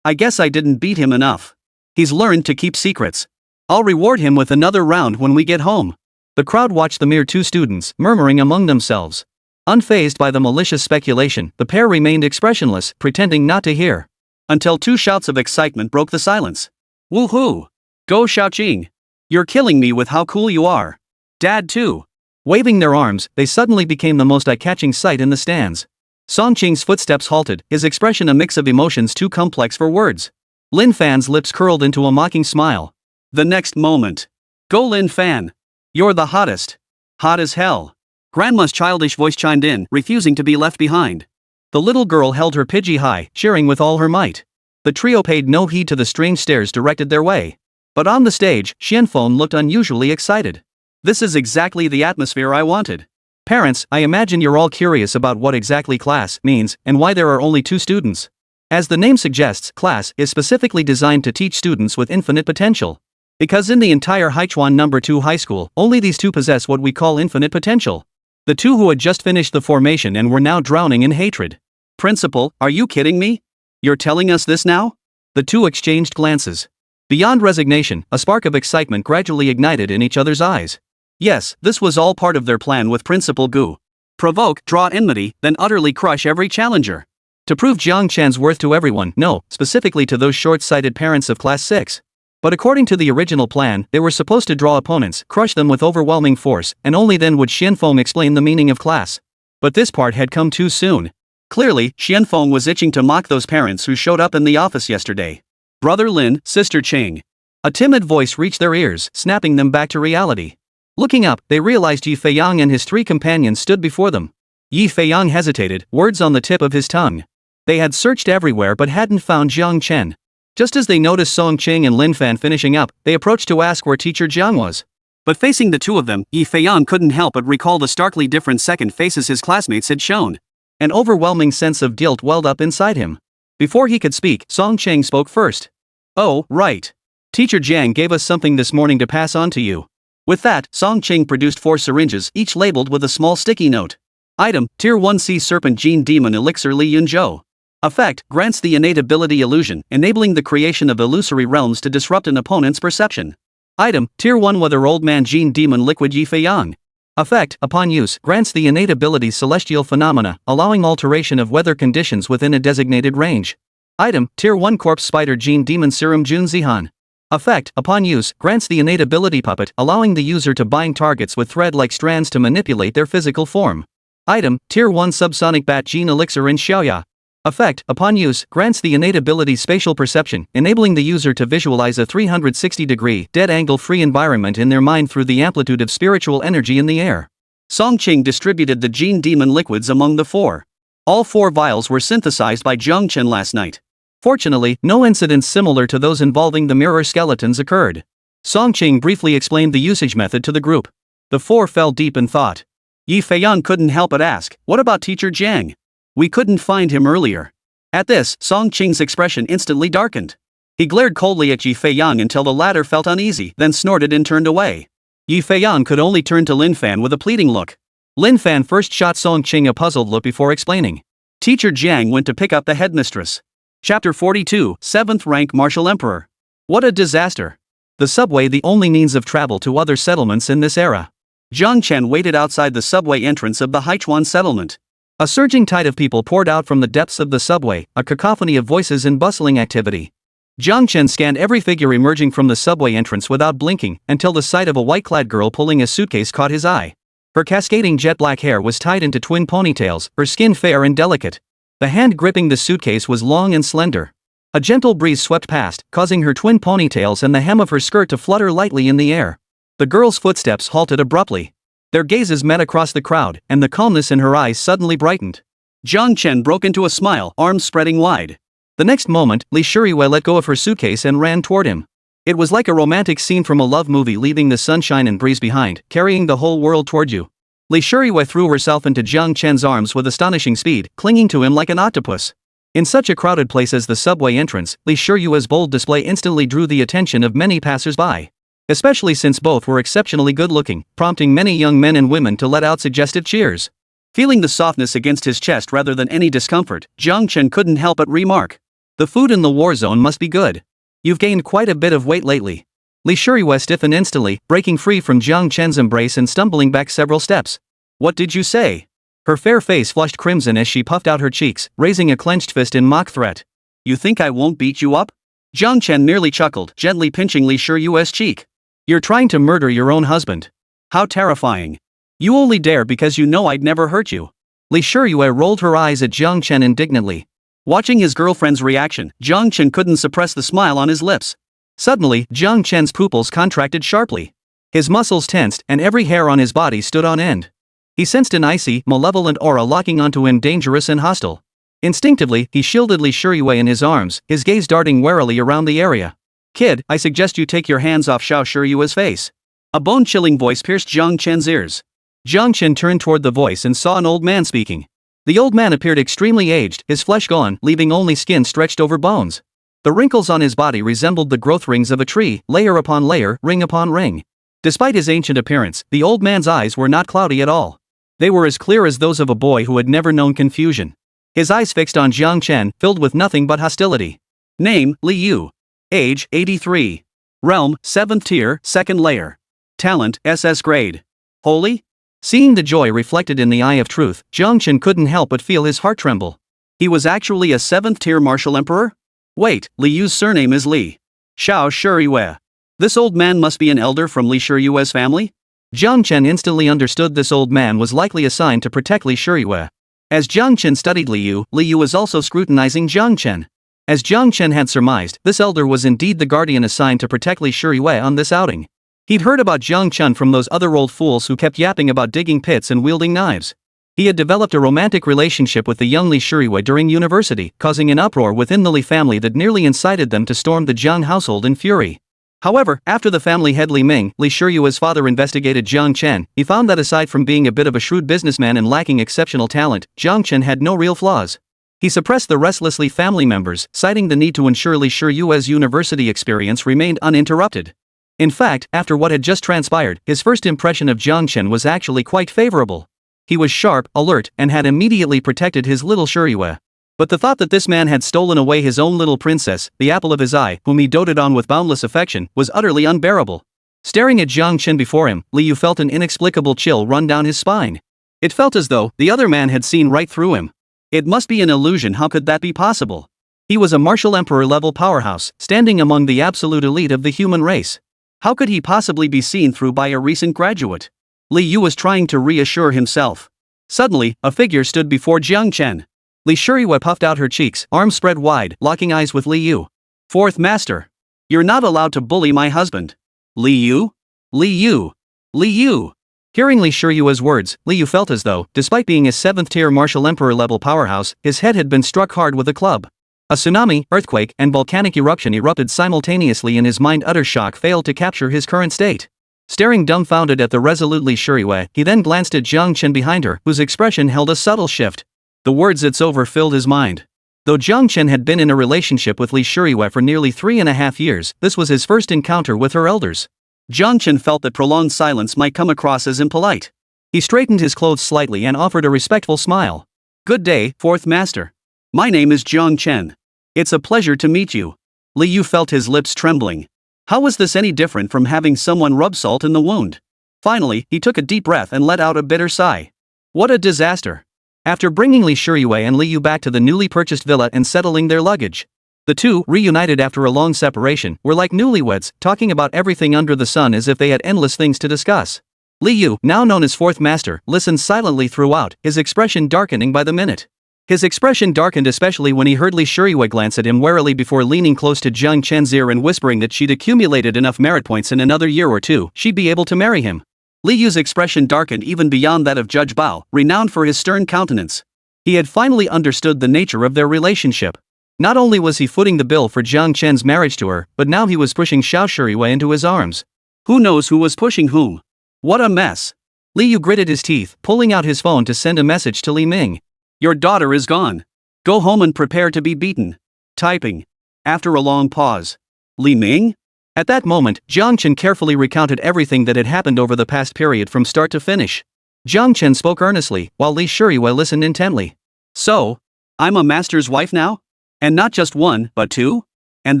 I guess I didn't beat him enough. He's learned to keep secrets. I'll reward him with another round when we get home. The crowd watched the mere 2 students, murmuring among themselves. Unfazed by the malicious speculation, the pair remained expressionless, pretending not to hear. Until 2 shouts of excitement broke the silence. Woohoo! Go Xiaojing! You're killing me with how cool you are. Dad too. Waving their arms, they suddenly became the most eye-catching sight in the stands. Song Qing's footsteps halted, his expression a mix of emotions too complex for words. Lin Fan's lips curled into a mocking smile. The next moment. Go Lin Fan. You're the hottest. Hot as hell. Grandma's childish voice chimed in, refusing to be left behind. The little girl held her Pidgey high, cheering with all her might. The trio paid no heed to the strange stares directed their way. But on the stage, Xianfeng looked unusually excited. This is exactly the atmosphere I wanted. Parents, I imagine you're all curious about what exactly class means and why there are only 2 students. As the name suggests, class is specifically designed to teach students with infinite potential. Because in the entire Haichuan No. 2 high school, only these 2 possess what we call infinite potential. The 2 who had just finished the formation and were now drowning in hatred. Principal, are you kidding me? You're telling us this now? The 2 exchanged glances. Beyond resignation, a spark of excitement gradually ignited in each other's eyes. Yes, this was all part of their plan with Principal Gu. Provoke, draw enmity, then utterly crush every challenger. To prove Jiang Chen's worth to everyone, no, specifically to those short-sighted parents of Class 6. But according to the original plan, they were supposed to draw opponents, crush them with overwhelming force, and only then would Xianfeng explain the meaning of class. But this part had come too soon. Clearly, Xianfeng was itching to mock those parents who showed up in the office yesterday. Brother Lin, Sister Ching. A timid voice reached their ears, snapping them back to reality. Looking up, they realized Yi Feiyang and his 3 companions stood before them. Yi Feiyang hesitated, words on the tip of his tongue. They had searched everywhere but hadn't found Jiang Chen. Just as they noticed Song Qing and Lin Fan finishing up, they approached to ask where teacher Jiang was. But facing the 2 of them, Yi Feiyang couldn't help but recall the starkly different second faces his classmates had shown. An overwhelming sense of guilt welled up inside him. Before he could speak, Song Qing spoke first. Oh, right. Teacher Jiang gave us something this morning to pass on to you. With that, Song Qing produced 4 syringes, each labeled with a small sticky note. Item, Tier 1C Serpent Gene Demon Elixir Li Yunzhou. Effect, grants the innate ability illusion, enabling the creation of illusory realms to disrupt an opponent's perception. Item, Tier 1 Weather Old Man Gene Demon Liquid Yi Feiyang. Effect, upon use, grants the innate ability Celestial Phenomena, allowing alteration of weather conditions within a designated range. Item, Tier 1 Corpse Spider Gene Demon Serum Jun Zihan. Effect, upon use, grants the innate ability Puppet, allowing the user to bind targets with thread-like strands to manipulate their physical form. Item, Tier 1 Subsonic Bat Gene Elixir in Xiaoya. Effect, upon use, grants the innate ability Spatial Perception, enabling the user to visualize a 360-degree, dead-angle-free environment in their mind through the amplitude of spiritual energy in the air. Song Qing distributed the Gene Demon liquids among the 4. All 4 vials were synthesized by Jiang Chen last night. Fortunately, no incidents similar to those involving the mirror skeletons occurred. Song Qing briefly explained the usage method to the group. The 4 fell deep in thought. Yi Feiyang couldn't help but ask, what about Teacher Jiang? We couldn't find him earlier. At this, Song Qing's expression instantly darkened. He glared coldly at Yi Feiyang until the latter felt uneasy, then snorted and turned away. Yi Feiyang could only turn to Lin Fan with a pleading look. Lin Fan first shot Song Qing a puzzled look before explaining. Teacher Jiang went to pick up the headmistress. Chapter 42, 7th Rank Martial Emperor. What a disaster. The subway the only means of travel to other settlements in this era. Jiang Chen waited outside the subway entrance of the Haichuan settlement. A surging tide of people poured out from the depths of the subway, a cacophony of voices and bustling activity. Jiang Chen scanned every figure emerging from the subway entrance without blinking, until the sight of a white-clad girl pulling a suitcase caught his eye. Her cascading jet-black hair was tied into twin ponytails, her skin fair and delicate. The hand gripping the suitcase was long and slender. A gentle breeze swept past, causing her twin ponytails and the hem of her skirt to flutter lightly in the air. The girl's footsteps halted abruptly. Their gazes met across the crowd, and the calmness in her eyes suddenly brightened. Jiang Chen broke into a smile, arms spreading wide. The next moment, Li Shuriwei let go of her suitcase and ran toward him. It was like a romantic scene from a love movie, leaving the sunshine and breeze behind, carrying the whole world toward you. Li Shuriwei threw herself into Jiang Chen's arms with astonishing speed, clinging to him like an octopus. In such a crowded place as the subway entrance, Li Shuriwei's bold display instantly drew the attention of many passers-by. Especially since both were exceptionally good-looking, prompting many young men and women to let out suggestive cheers. Feeling the softness against his chest rather than any discomfort, Jiang Chen couldn't help but remark. The food in the war zone must be good. You've gained quite a bit of weight lately. Li Shuriwei stiffened instantly, breaking free from Jiang Chen's embrace and stumbling back several steps. What did you say? Her fair face flushed crimson as she puffed out her cheeks, raising a clenched fist in mock threat. You think I won't beat you up? Jiang Chen merely chuckled, gently pinching Li Shuriwei's cheek. You're trying to murder your own husband. How terrifying. You only dare because you know I'd never hurt you. Li Shiyue rolled her eyes at Jiang Chen indignantly. Watching his girlfriend's reaction, Jiang Chen couldn't suppress the smile on his lips. Suddenly, Jiang Chen's pupils contracted sharply. His muscles tensed and every hair on his body stood on end. He sensed an icy, malevolent aura locking onto him, dangerous and hostile. Instinctively, he shielded Li Shiyue in his arms, his gaze darting warily around the area. Kid, I suggest you take your hands off Xiao Shiyue's face. A bone-chilling voice pierced Jiang Chen's ears. Jiang Chen turned toward the voice and saw an old man speaking. The old man appeared extremely aged, his flesh gone, leaving only skin stretched over bones. The wrinkles on his body resembled the growth rings of a tree, layer upon layer, ring upon ring. Despite his ancient appearance, the old man's eyes were not cloudy at all. They were as clear as those of a boy who had never known confusion. His eyes fixed on Jiang Chen, filled with nothing but hostility. Name, Li Yu. Age, 83. Realm, 7th tier, 2nd layer. Talent, SS grade. Holy? Seeing the joy reflected in the eye of truth, Jiang Chen couldn't help but feel his heart tremble. He was actually a 7th tier martial emperor? Wait, Li Yu's surname is Li. Xiao Shiyue. This old man must be an elder from Li Shiyue's family? Jiang Chen instantly understood this old man was likely assigned to protect Li Shiyue. As Jiang Chen studied Li Yu was also scrutinizing Jiang Chen. As Jiang Chen had surmised, this elder was indeed the guardian assigned to protect Li Shiyue on this outing. He'd heard about Jiang Chen from those other old fools who kept yapping about digging pits and wielding knives. He had developed a romantic relationship with the young Li Shiyue during university, causing an uproar within the Li family that nearly incited them to storm the Jiang household in fury. However, after the family head Li Ming, Li Shiyue's father, investigated Jiang Chen, he found that aside from being a bit of a shrewd businessman and lacking exceptional talent, Jiang Chen had no real flaws. He suppressed the restless Li family members, citing the need to ensure Li Shiyue's university experience remained uninterrupted. In fact, after what had just transpired, his first impression of Jiang Chen was actually quite favorable. He was sharp, alert, and had immediately protected his little Shiyue. But the thought that this man had stolen away his own little princess, the apple of his eye, whom he doted on with boundless affection, was utterly unbearable. Staring at Jiang Chen before him, Li Yu felt an inexplicable chill run down his spine. It felt as though the other man had seen right through him. It must be an illusion. How could that be possible? He was a martial emperor-level powerhouse, standing among the absolute elite of the human race. How could he possibly be seen through by a recent graduate? Li Yu was trying to reassure himself. Suddenly, a figure stood before Jiang Chen. Li Shiyue puffed out her cheeks, arms spread wide, locking eyes with Li Yu. Fourth master. You're not allowed to bully my husband. Li Yu? Li Yu? Li Yu? Hearing Li Shiyue's words, Li Yu felt as though, despite being a 7th tier martial emperor-level powerhouse, his head had been struck hard with a club. A tsunami, earthquake, and volcanic eruption erupted simultaneously in his mind. Utter shock failed to capture his current state. Staring dumbfounded at the resolute Li Shiyue, he then glanced at Jiang Chen behind her, whose expression held a subtle shift. The words "it's over" filled his mind. Though Jiang Chen had been in a relationship with Li Shiyue for nearly 3.5 years, this was his first encounter with her elders. Jiang Chen felt that prolonged silence might come across as impolite. He straightened his clothes slightly and offered a respectful smile. Good day, fourth master. My name is Jiang Chen. It's a pleasure to meet you. Li Yu felt his lips trembling. How was this any different from having someone rub salt in the wound? Finally, he took a deep breath and let out a bitter sigh. What a disaster. After bringing Li Shiyue and Li Yu back to the newly purchased villa and settling their luggage, the two, reunited after a long separation, were like newlyweds, talking about everything under the sun as if they had endless things to discuss. Li Yu, now known as fourth master, listened silently throughout, his expression darkening by the minute. His expression darkened especially when he heard Li Shiyue glance at him warily before leaning close to Jiang Chen's ear and whispering that she'd accumulated enough merit points in another year or two, she'd be able to marry him. Li Yu's expression darkened even beyond that of Judge Bao, renowned for his stern countenance. He had finally understood the nature of their relationship. Not only was he footing the bill for Jiang Chen's marriage to her, but now he was pushing Xiao Shiyue into his arms. Who knows who was pushing whom? What a mess. Li Yu gritted his teeth, pulling out his phone to send a message to Li Ming. Your daughter is gone. Go home and prepare to be beaten. Typing. After a long pause. Li Ming? At that moment, Jiang Chen carefully recounted everything that had happened over the past period from start to finish. Jiang Chen spoke earnestly, while Li Shiyue listened intently. So? I'm a master's wife now? And not just one, but two? And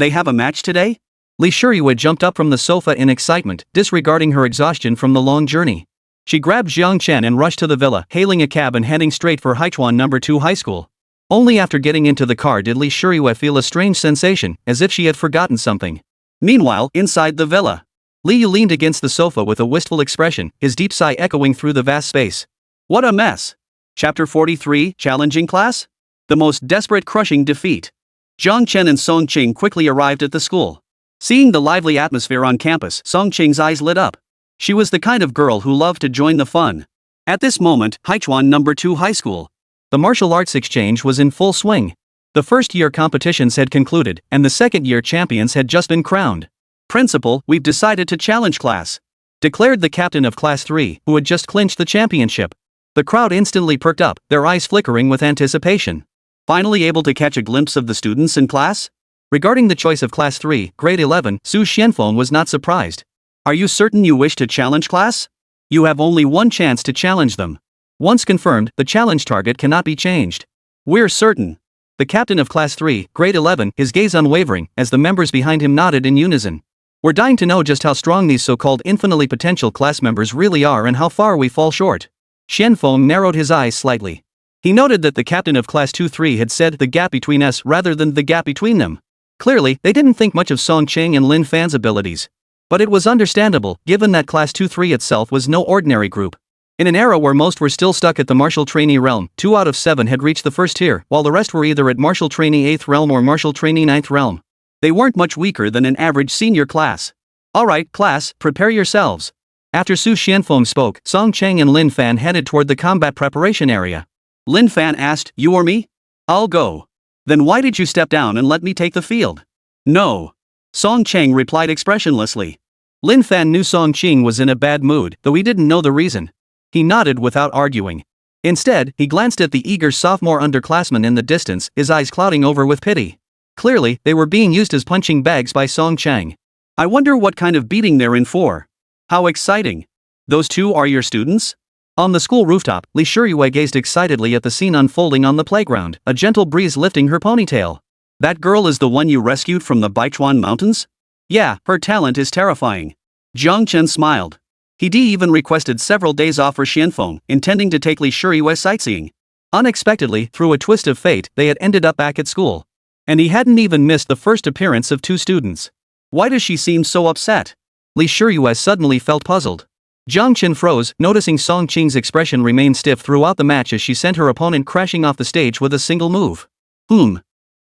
they have a match today? Li Shiyue jumped up from the sofa in excitement, disregarding her exhaustion from the long journey. She grabbed Jiang Chen and rushed to the villa, hailing a cab and heading straight for Haichuan No. 2 High School. Only after getting into the car did Li Shiyue feel a strange sensation, as if she had forgotten something. Meanwhile, inside the villa, Liu leaned against the sofa with a wistful expression, his deep sigh echoing through the vast space. What a mess. Chapter 43, Challenging Class? The most desperate crushing defeat. Zhang Chen and Song Qing quickly arrived at the school. Seeing the lively atmosphere on campus, Song Qing's eyes lit up. She was the kind of girl who loved to join the fun. At this moment, Haichuan No. 2 High School. The martial arts exchange was in full swing. The first-year competitions had concluded, and the second-year champions had just been crowned. Principal, we've decided to challenge class, declared the captain of Class 3, who had just clinched the championship. The crowd instantly perked up, their eyes flickering with anticipation. Finally able to catch a glimpse of the students in class? Regarding the choice of Class 3, Grade 11, Su Xianfeng was not surprised. Are you certain you wish to challenge class? You have only one chance to challenge them. Once confirmed, the challenge target cannot be changed. We're certain. The captain of Class 3, Grade 11, his gaze unwavering, as the members behind him nodded in unison. We're dying to know just how strong these so-called infinitely potential class members really are and how far we fall short. Xianfeng narrowed his eyes slightly. He noted that the captain of Class 2-3 had said the gap between us rather than the gap between them. Clearly, they didn't think much of Song Qing and Lin Fan's abilities. But it was understandable, given that Class 2-3 itself was no ordinary group. In an era where most were still stuck at the martial trainee realm, 2 out of 7 had reached the first tier, while the rest were either at martial trainee 8th realm or martial trainee 9th realm. They weren't much weaker than an average senior class. Alright, class, prepare yourselves. After Su Xianfeng spoke, Song Cheng and Lin Fan headed toward the combat preparation area. Lin Fan asked, you or me? I'll go. Then why did you step down and let me take the field? No. Song Cheng replied expressionlessly. Lin Fan knew Song Qing was in a bad mood, though he didn't know the reason. He nodded without arguing. Instead, he glanced at the eager sophomore underclassmen in the distance, his eyes clouding over with pity. Clearly, they were being used as punching bags by Song Cheng. I wonder what kind of beating they're in for. How exciting. Those two are your students? On the school rooftop, Li Shiyue gazed excitedly at the scene unfolding on the playground, a gentle breeze lifting her ponytail. That girl is the one you rescued from the Baichuan Mountains? Yeah, her talent is terrifying. Zhang Chen smiled. He even requested several days off for Xianfeng, intending to take Li Shiyue sightseeing. Unexpectedly, through a twist of fate, they had ended up back at school. And he hadn't even missed the first appearance of 2 students. Why does she seem so upset? Li Shiyue suddenly felt puzzled. Zhang Chen froze, noticing Song Qing's expression remain stiff throughout the match as she sent her opponent crashing off the stage with a single move.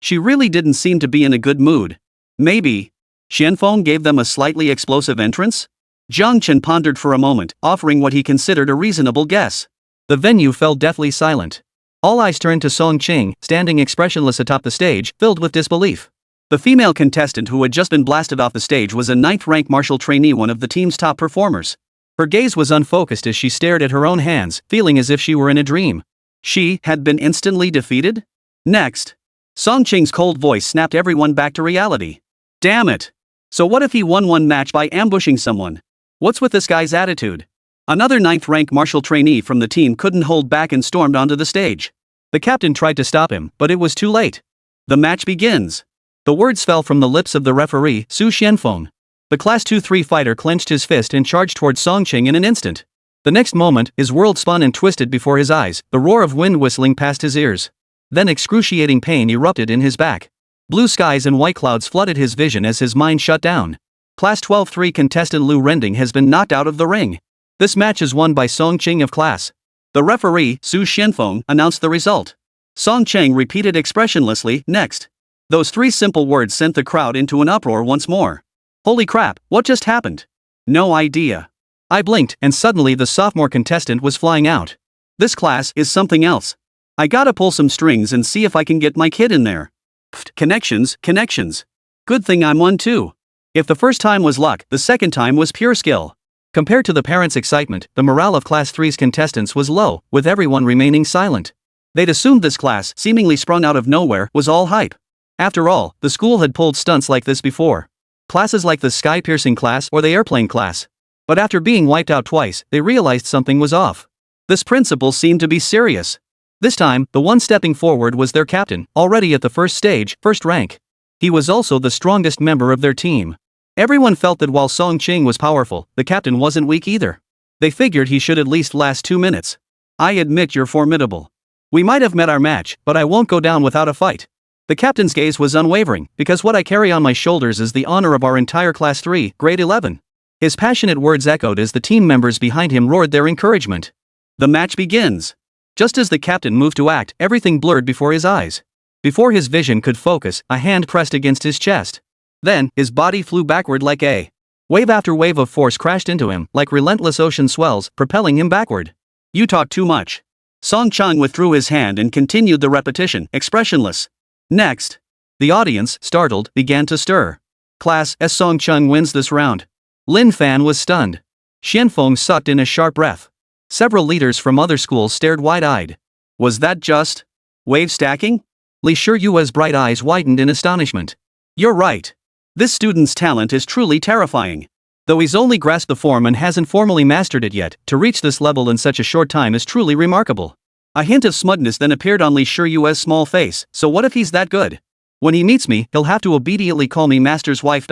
She really didn't seem to be in a good mood. Maybe Xianfeng gave them a slightly explosive entrance? Zhang Chen pondered for a moment, offering what he considered a reasonable guess. The venue fell deathly silent. All eyes turned to Song Qing, standing expressionless atop the stage, filled with disbelief. The female contestant who had just been blasted off the stage was a 9th-rank martial trainee, one of the team's top performers. Her gaze was unfocused as she stared at her own hands, feeling as if she were in a dream. She had been instantly defeated? Next. Song Qing's cold voice snapped everyone back to reality. Damn it. So what if he won one match by ambushing someone? What's with this guy's attitude? Another 9th-rank martial trainee from the team couldn't hold back and stormed onto the stage. The captain tried to stop him, but it was too late. The match begins. The words fell from the lips of the referee, Su Xianfeng. The Class 2-3 fighter clenched his fist and charged toward Song Qing in an instant. The next moment, his world spun and twisted before his eyes, the roar of wind whistling past his ears. Then excruciating pain erupted in his back. Blue skies and white clouds flooded his vision as his mind shut down. Class 12-3 contestant Lu Rending has been knocked out of the ring. This match is won by Song Qing of Class. The referee, Su Xianfeng, announced the result. Song Cheng repeated expressionlessly, next. Those 3 simple words sent the crowd into an uproar once more. Holy crap, what just happened? No idea. I blinked, and suddenly the sophomore contestant was flying out. This class is something else. I gotta pull some strings and see if I can get my kid in there. Pfft, connections. Good thing I'm one too. If the first time was luck, the second time was pure skill. Compared to the parents' excitement, the morale of Class 3's contestants was low, with everyone remaining silent. They'd assumed this class, seemingly sprung out of nowhere, was all hype. After all, the school had pulled stunts like this before. Classes like the sky-piercing class or the airplane class. But after being wiped out twice, they realized something was off. This principal seemed to be serious. This time, the one stepping forward was their captain, already at the first stage, first rank. He was also the strongest member of their team. Everyone felt that while Song Qing was powerful, the captain wasn't weak either. They figured he should at least last 2 minutes. I admit you're formidable. We might have met our match, but I won't go down without a fight. The captain's gaze was unwavering, because what I carry on my shoulders is the honor of our entire Class 3, Grade 11. His passionate words echoed as the team members behind him roared their encouragement. The match begins. Just as the captain moved to act, everything blurred before his eyes. Before his vision could focus, a hand pressed against his chest. Then, his body flew backward like a wave after wave of force crashed into him, like relentless ocean swells, propelling him backward. You talk too much. Song Chang withdrew his hand and continued the repetition, expressionless. Next. The audience, startled, began to stir. Class S. Song Chang wins this round. Lin Fan was stunned. Xianfeng sucked in a sharp breath. Several leaders from other schools stared wide-eyed. Was that just wave stacking? Li Shiyue's bright eyes widened in astonishment. You're right. This student's talent is truly terrifying. Though he's only grasped the form and hasn't formally mastered it yet, to reach this level in such a short time is truly remarkable. A hint of smugness then appeared on Li Shiyue's small face. So what if he's that good? When he meets me, he'll have to obediently call me master's wife.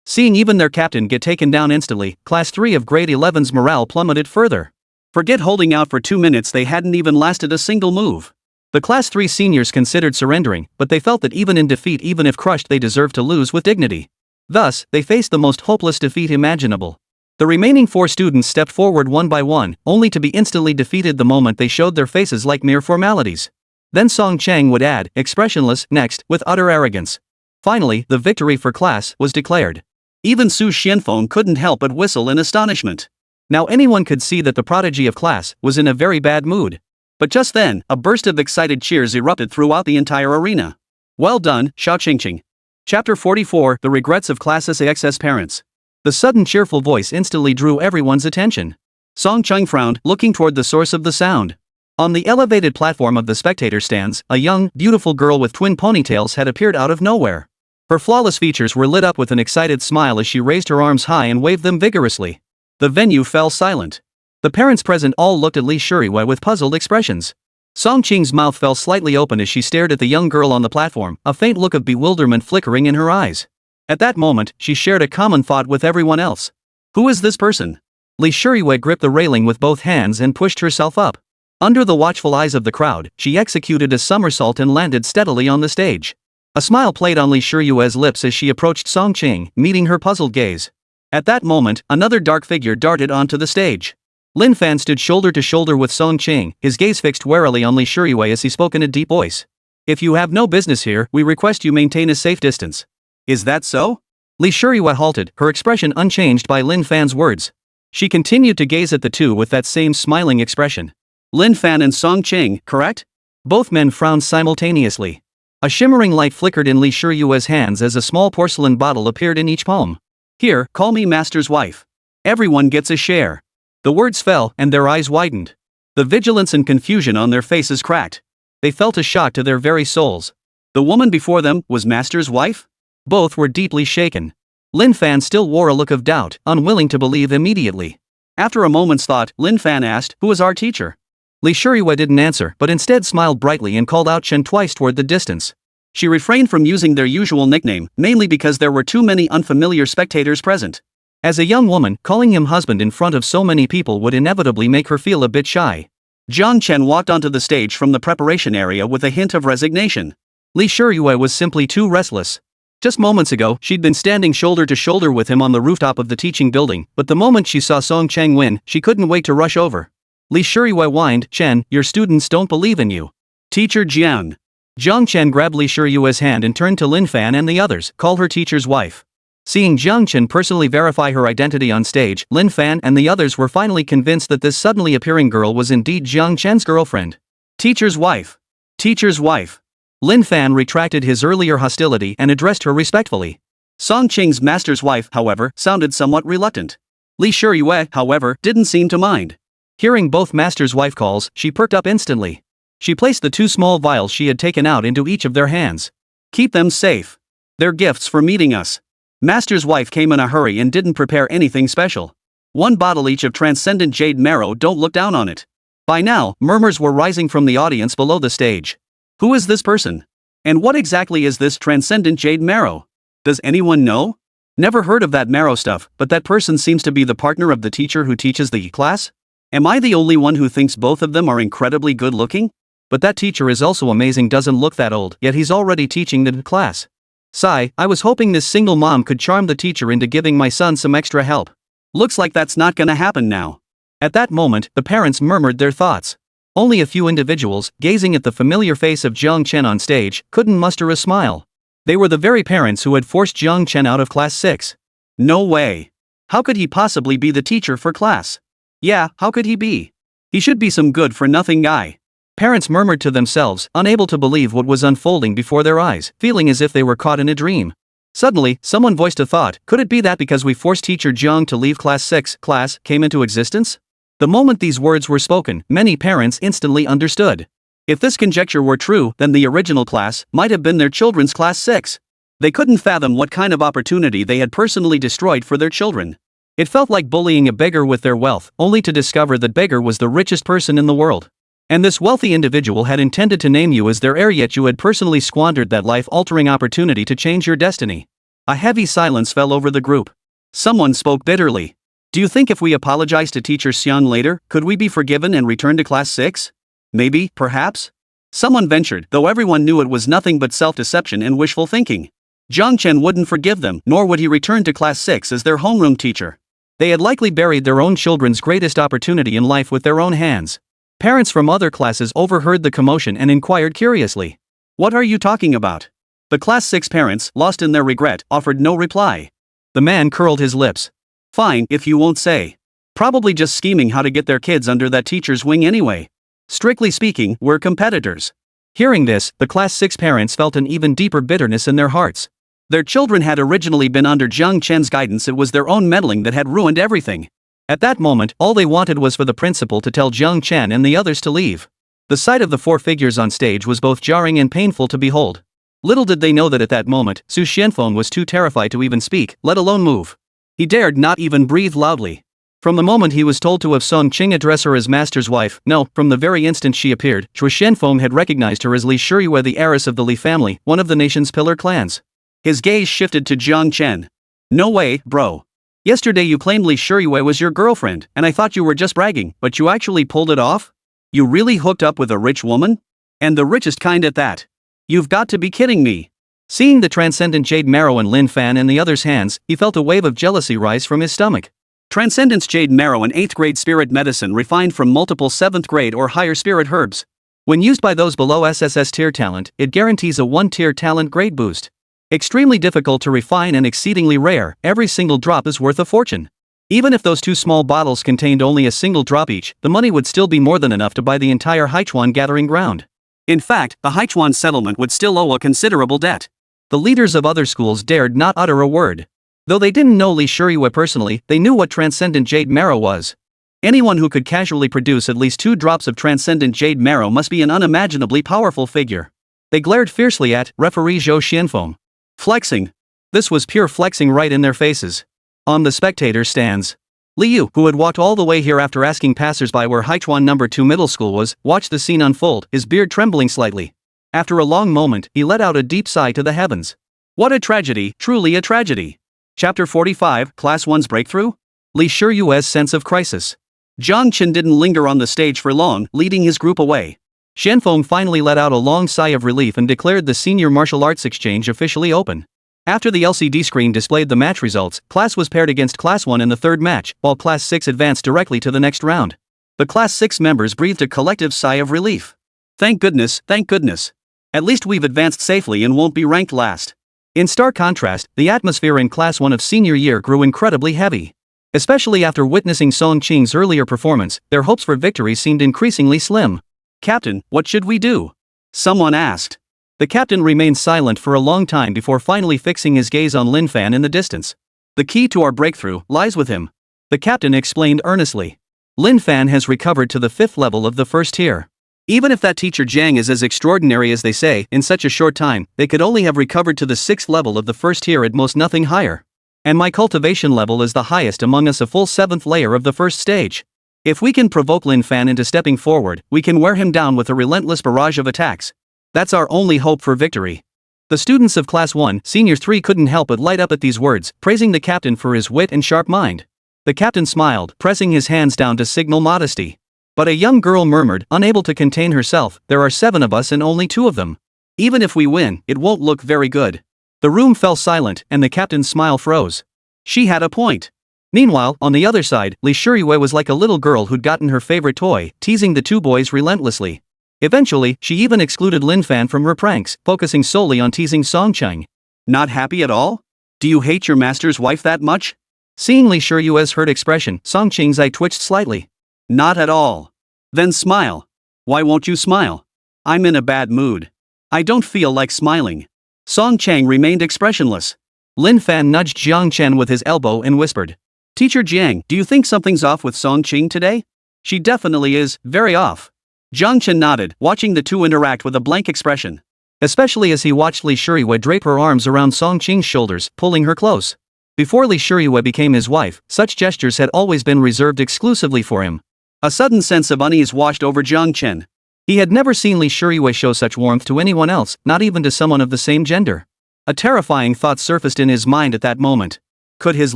Seeing even their captain get taken down instantly, Class 3 of Grade 11's morale plummeted further. Forget holding out for 2 minutes, they hadn't even lasted a single move. The Class 3 seniors considered surrendering, but they felt that even in defeat, even if crushed, they deserved to lose with dignity. Thus, they faced the most hopeless defeat imaginable. The remaining 4 students stepped forward one by one, only to be instantly defeated the moment they showed their faces like mere formalities. Then Song Chang would add, expressionless, next, with utter arrogance. Finally, the victory for class was declared. Even Su Xianfeng couldn't help but whistle in astonishment. Now anyone could see that the prodigy of class was in a very bad mood. But just then, a burst of excited cheers erupted throughout the entire arena. Well done, Xiao Qingqing. Chapter 44, The Regrets of Class SAX's Parents. The sudden cheerful voice instantly drew everyone's attention. Song Chang frowned, looking toward the source of the sound. On the elevated platform of the spectator stands, a young, beautiful girl with twin ponytails had appeared out of nowhere. Her flawless features were lit up with an excited smile as she raised her arms high and waved them vigorously. The venue fell silent. The parents present all looked at Li Shiyue with puzzled expressions. Song Qing's mouth fell slightly open as she stared at the young girl on the platform, a faint look of bewilderment flickering in her eyes. At that moment, she shared a common thought with everyone else. Who is this person? Li Shiyue gripped the railing with both hands and pushed herself up. Under the watchful eyes of the crowd, she executed a somersault and landed steadily on the stage. A smile played on Li Shiyue's lips as she approached Song Qing, meeting her puzzled gaze. At that moment, another dark figure darted onto the stage. Lin Fan stood shoulder to shoulder with Song Qing, his gaze fixed warily on Li Shiyue as he spoke in a deep voice. If you have no business here, we request you maintain a safe distance. Is that so? Li Shiyue halted, her expression unchanged by Lin Fan's words. She continued to gaze at the two with that same smiling expression. Lin Fan and Song Qing, correct? Both men frowned simultaneously. A shimmering light flickered in Li Shiyue's hands as a small porcelain bottle appeared in each palm. Here, call me master's wife. Everyone gets a share. The words fell, and their eyes widened. The vigilance and confusion on their faces cracked. They felt a shock to their very souls. The woman before them was master's wife? Both were deeply shaken. Lin Fan still wore a look of doubt, unwilling to believe immediately. After a moment's thought, Lin Fan asked, "Who is our teacher?" Li Shiyue didn't answer, but instead smiled brightly and called out Chen twice toward the distance. She refrained from using their usual nickname, mainly because there were too many unfamiliar spectators present. As a young woman, calling him husband in front of so many people would inevitably make her feel a bit shy. Jiang Chen walked onto the stage from the preparation area with a hint of resignation. Li Shiyue was simply too restless. Just moments ago, she'd been standing shoulder to shoulder with him on the rooftop of the teaching building, but the moment she saw Song Chang win, she couldn't wait to rush over. Li Shiyue whined, "Chen, your students don't believe in you." Teacher Jiang. Jiang Chen grabbed Li Shiyue's hand and turned to Lin Fan and the others, call her teacher's wife. Seeing Jiang Chen personally verify her identity on stage, Lin Fan and the others were finally convinced that this suddenly appearing girl was indeed Jiang Chen's girlfriend. Teacher's wife. Teacher's wife. Lin Fan retracted his earlier hostility and addressed her respectfully. Song Qing's master's wife, however, sounded somewhat reluctant. Li Shiyue, however, didn't seem to mind. Hearing both master's wife calls, she perked up instantly. She placed the 2 small vials she had taken out into each of their hands. Keep them safe. They're gifts for meeting us. Master's wife came in a hurry and didn't prepare anything special. 1 bottle each of transcendent jade marrow, don't look down on it. By now, murmurs were rising from the audience below the stage. Who is this person? And what exactly is this transcendent jade marrow? Does anyone know? Never heard of that marrow stuff, but that person seems to be the partner of the teacher who teaches the class? Am I the only one who thinks both of them are incredibly good looking? But that teacher is also amazing, doesn't look that old, yet he's already teaching the class. Sigh, I was hoping this single mom could charm the teacher into giving my son some extra help. Looks like that's not gonna happen now. At that moment, the parents murmured their thoughts. Only a few individuals, gazing at the familiar face of Jiang Chen on stage, couldn't muster a smile. They were the very parents who had forced Jiang Chen out of class 6. No way. How could he possibly be the teacher for class? Yeah, how could he be? He should be some good-for-nothing guy. Parents murmured to themselves, unable to believe what was unfolding before their eyes, feeling as if they were caught in a dream. Suddenly, someone voiced a thought. Could it be that because we forced teacher Jiang to leave class 6, class came into existence? The moment these words were spoken, many parents instantly understood. If this conjecture were true, then the original class might have been their children's class 6. They couldn't fathom what kind of opportunity they had personally destroyed for their children. It felt like bullying a beggar with their wealth, only to discover that beggar was the richest person in the world. And this wealthy individual had intended to name you as their heir, yet you had personally squandered that life-altering opportunity to change your destiny. A heavy silence fell over the group. Someone spoke bitterly. Do you think if we apologize to teacher Xiang later, could we be forgiven and return to class 6? Maybe, perhaps? Someone ventured, though everyone knew it was nothing but self-deception and wishful thinking. Jiang Chen wouldn't forgive them, nor would he return to class 6 as their homeroom teacher. They had likely buried their own children's greatest opportunity in life with their own hands. Parents from other classes overheard the commotion and inquired curiously. What are you talking about? The class 6 parents, lost in their regret, offered no reply. The man curled his lips. Fine, if you won't say. Probably just scheming how to get their kids under that teacher's wing anyway. Strictly speaking, we're competitors. Hearing this, the class 6 parents felt an even deeper bitterness in their hearts. Their children had originally been under Jiang Chen's guidance. It was their own meddling that had ruined everything. At that moment, all they wanted was for the principal to tell Jiang Chen and the others to leave. The sight of the 4 figures on stage was both jarring and painful to behold. Little did they know that at that moment, Su Xianfeng was too terrified to even speak, let alone move. He dared not even breathe loudly. From the moment he was told to have Song Qing address her as master's wife, no, from the very instant she appeared, Su Xianfeng had recognized her as Li Shiyue, the heiress of the Li family, one of the nation's pillar clans. His gaze shifted to Jiang Chen. No way, bro. Yesterday you claimed Li Shiyue was your girlfriend, and I thought you were just bragging, but you actually pulled it off? You really hooked up with a rich woman? And the richest kind at that? You've got to be kidding me. Seeing the transcendent Jade Marrow in Lin Fan and the other's hands, he felt a wave of jealousy rise from his stomach. Transcendence Jade Marrow, an 8th grade spirit medicine refined from multiple 7th grade or higher spirit herbs. When used by those below SSS tier talent, it guarantees a 1-tier talent grade boost. Extremely difficult to refine and exceedingly rare, every single drop is worth a fortune. Even if those 2 small bottles contained only a single drop each, the money would still be more than enough to buy the entire Haichuan gathering ground. In fact, the Haichuan settlement would still owe a considerable debt. The leaders of other schools dared not utter a word. Though they didn't know Li Shiyue personally, they knew what Transcendent Jade Marrow was. Anyone who could casually produce at least 2 drops of Transcendent Jade Marrow must be an unimaginably powerful figure. They glared fiercely at referee Zhou Xianfeng. Flexing. This was pure flexing right in their faces. On the spectator stands, Li Yu, who had walked all the way here after asking passersby where Haichuan No. 2 middle school was, watched the scene unfold, his beard trembling slightly. After a long moment, he let out a deep sigh to the heavens. What a tragedy, truly a tragedy. Chapter 45, Class 1's Breakthrough? Li Shiyue's sense of crisis. Jiang Chen didn't linger on the stage for long, leading his group away. Xianfeng finally let out a long sigh of relief and declared the senior martial arts exchange officially open. After the LCD screen displayed the match results, Class was paired against Class 1 in the 3rd match, while Class 6 advanced directly to the next round. The Class 6 members breathed a collective sigh of relief. Thank goodness, thank goodness. At least we've advanced safely and won't be ranked last. In stark contrast, the atmosphere in Class 1 of senior year grew incredibly heavy. Especially after witnessing Song Qing's earlier performance, their hopes for victory seemed increasingly slim. Captain, what should we do? Someone asked. The captain remained silent for a long time before finally fixing his gaze on Lin Fan in the distance. The key to our breakthrough lies with him. The captain explained earnestly. Lin Fan has recovered to the 5th level of the 1st tier. Even if that teacher Jiang is as extraordinary as they say, in such a short time, they could only have recovered to the 6th level of the 1st tier, at most nothing higher. And my cultivation level is the highest among us, a full 7th layer of the 1st stage. If we can provoke Lin Fan into stepping forward, we can wear him down with a relentless barrage of attacks. That's our only hope for victory. The students of Class 1, Senior 3 couldn't help but light up at these words, praising the captain for his wit and sharp mind. The captain smiled, pressing his hands down to signal modesty. But a young girl murmured, unable to contain herself, there are 7 of us and only 2 of them. Even if we win, it won't look very good. The room fell silent, and the captain's smile froze. She had a point. Meanwhile, on the other side, Li Shuriyue was like a little girl who'd gotten her favorite toy, teasing the two boys relentlessly. Eventually, she even excluded Lin Fan from her pranks, focusing solely on teasing Song Cheng. Not happy at all? Do you hate your master's wife that much? Seeing Li Shuriyue's hurt expression, Song Cheng's eye twitched slightly. Not at all. Then smile. Why won't you smile? I'm in a bad mood. I don't feel like smiling. Song Cheng remained expressionless. Lin Fan nudged Jiang Chen with his elbow and whispered. Teacher Jiang, do you think something's off with Song Cheng today? She definitely is, very off. Jiang Chen nodded, watching the two interact with a blank expression. Especially as he watched Li Shuriyue drape her arms around Song Cheng's shoulders, pulling her close. Before Li Shuriyue became his wife, such gestures had always been reserved exclusively for him. A sudden sense of unease washed over Jiang Chen. He had never seen Li Shuriyue show such warmth to anyone else, not even to someone of the same gender. A terrifying thought surfaced in his mind at that moment. Could his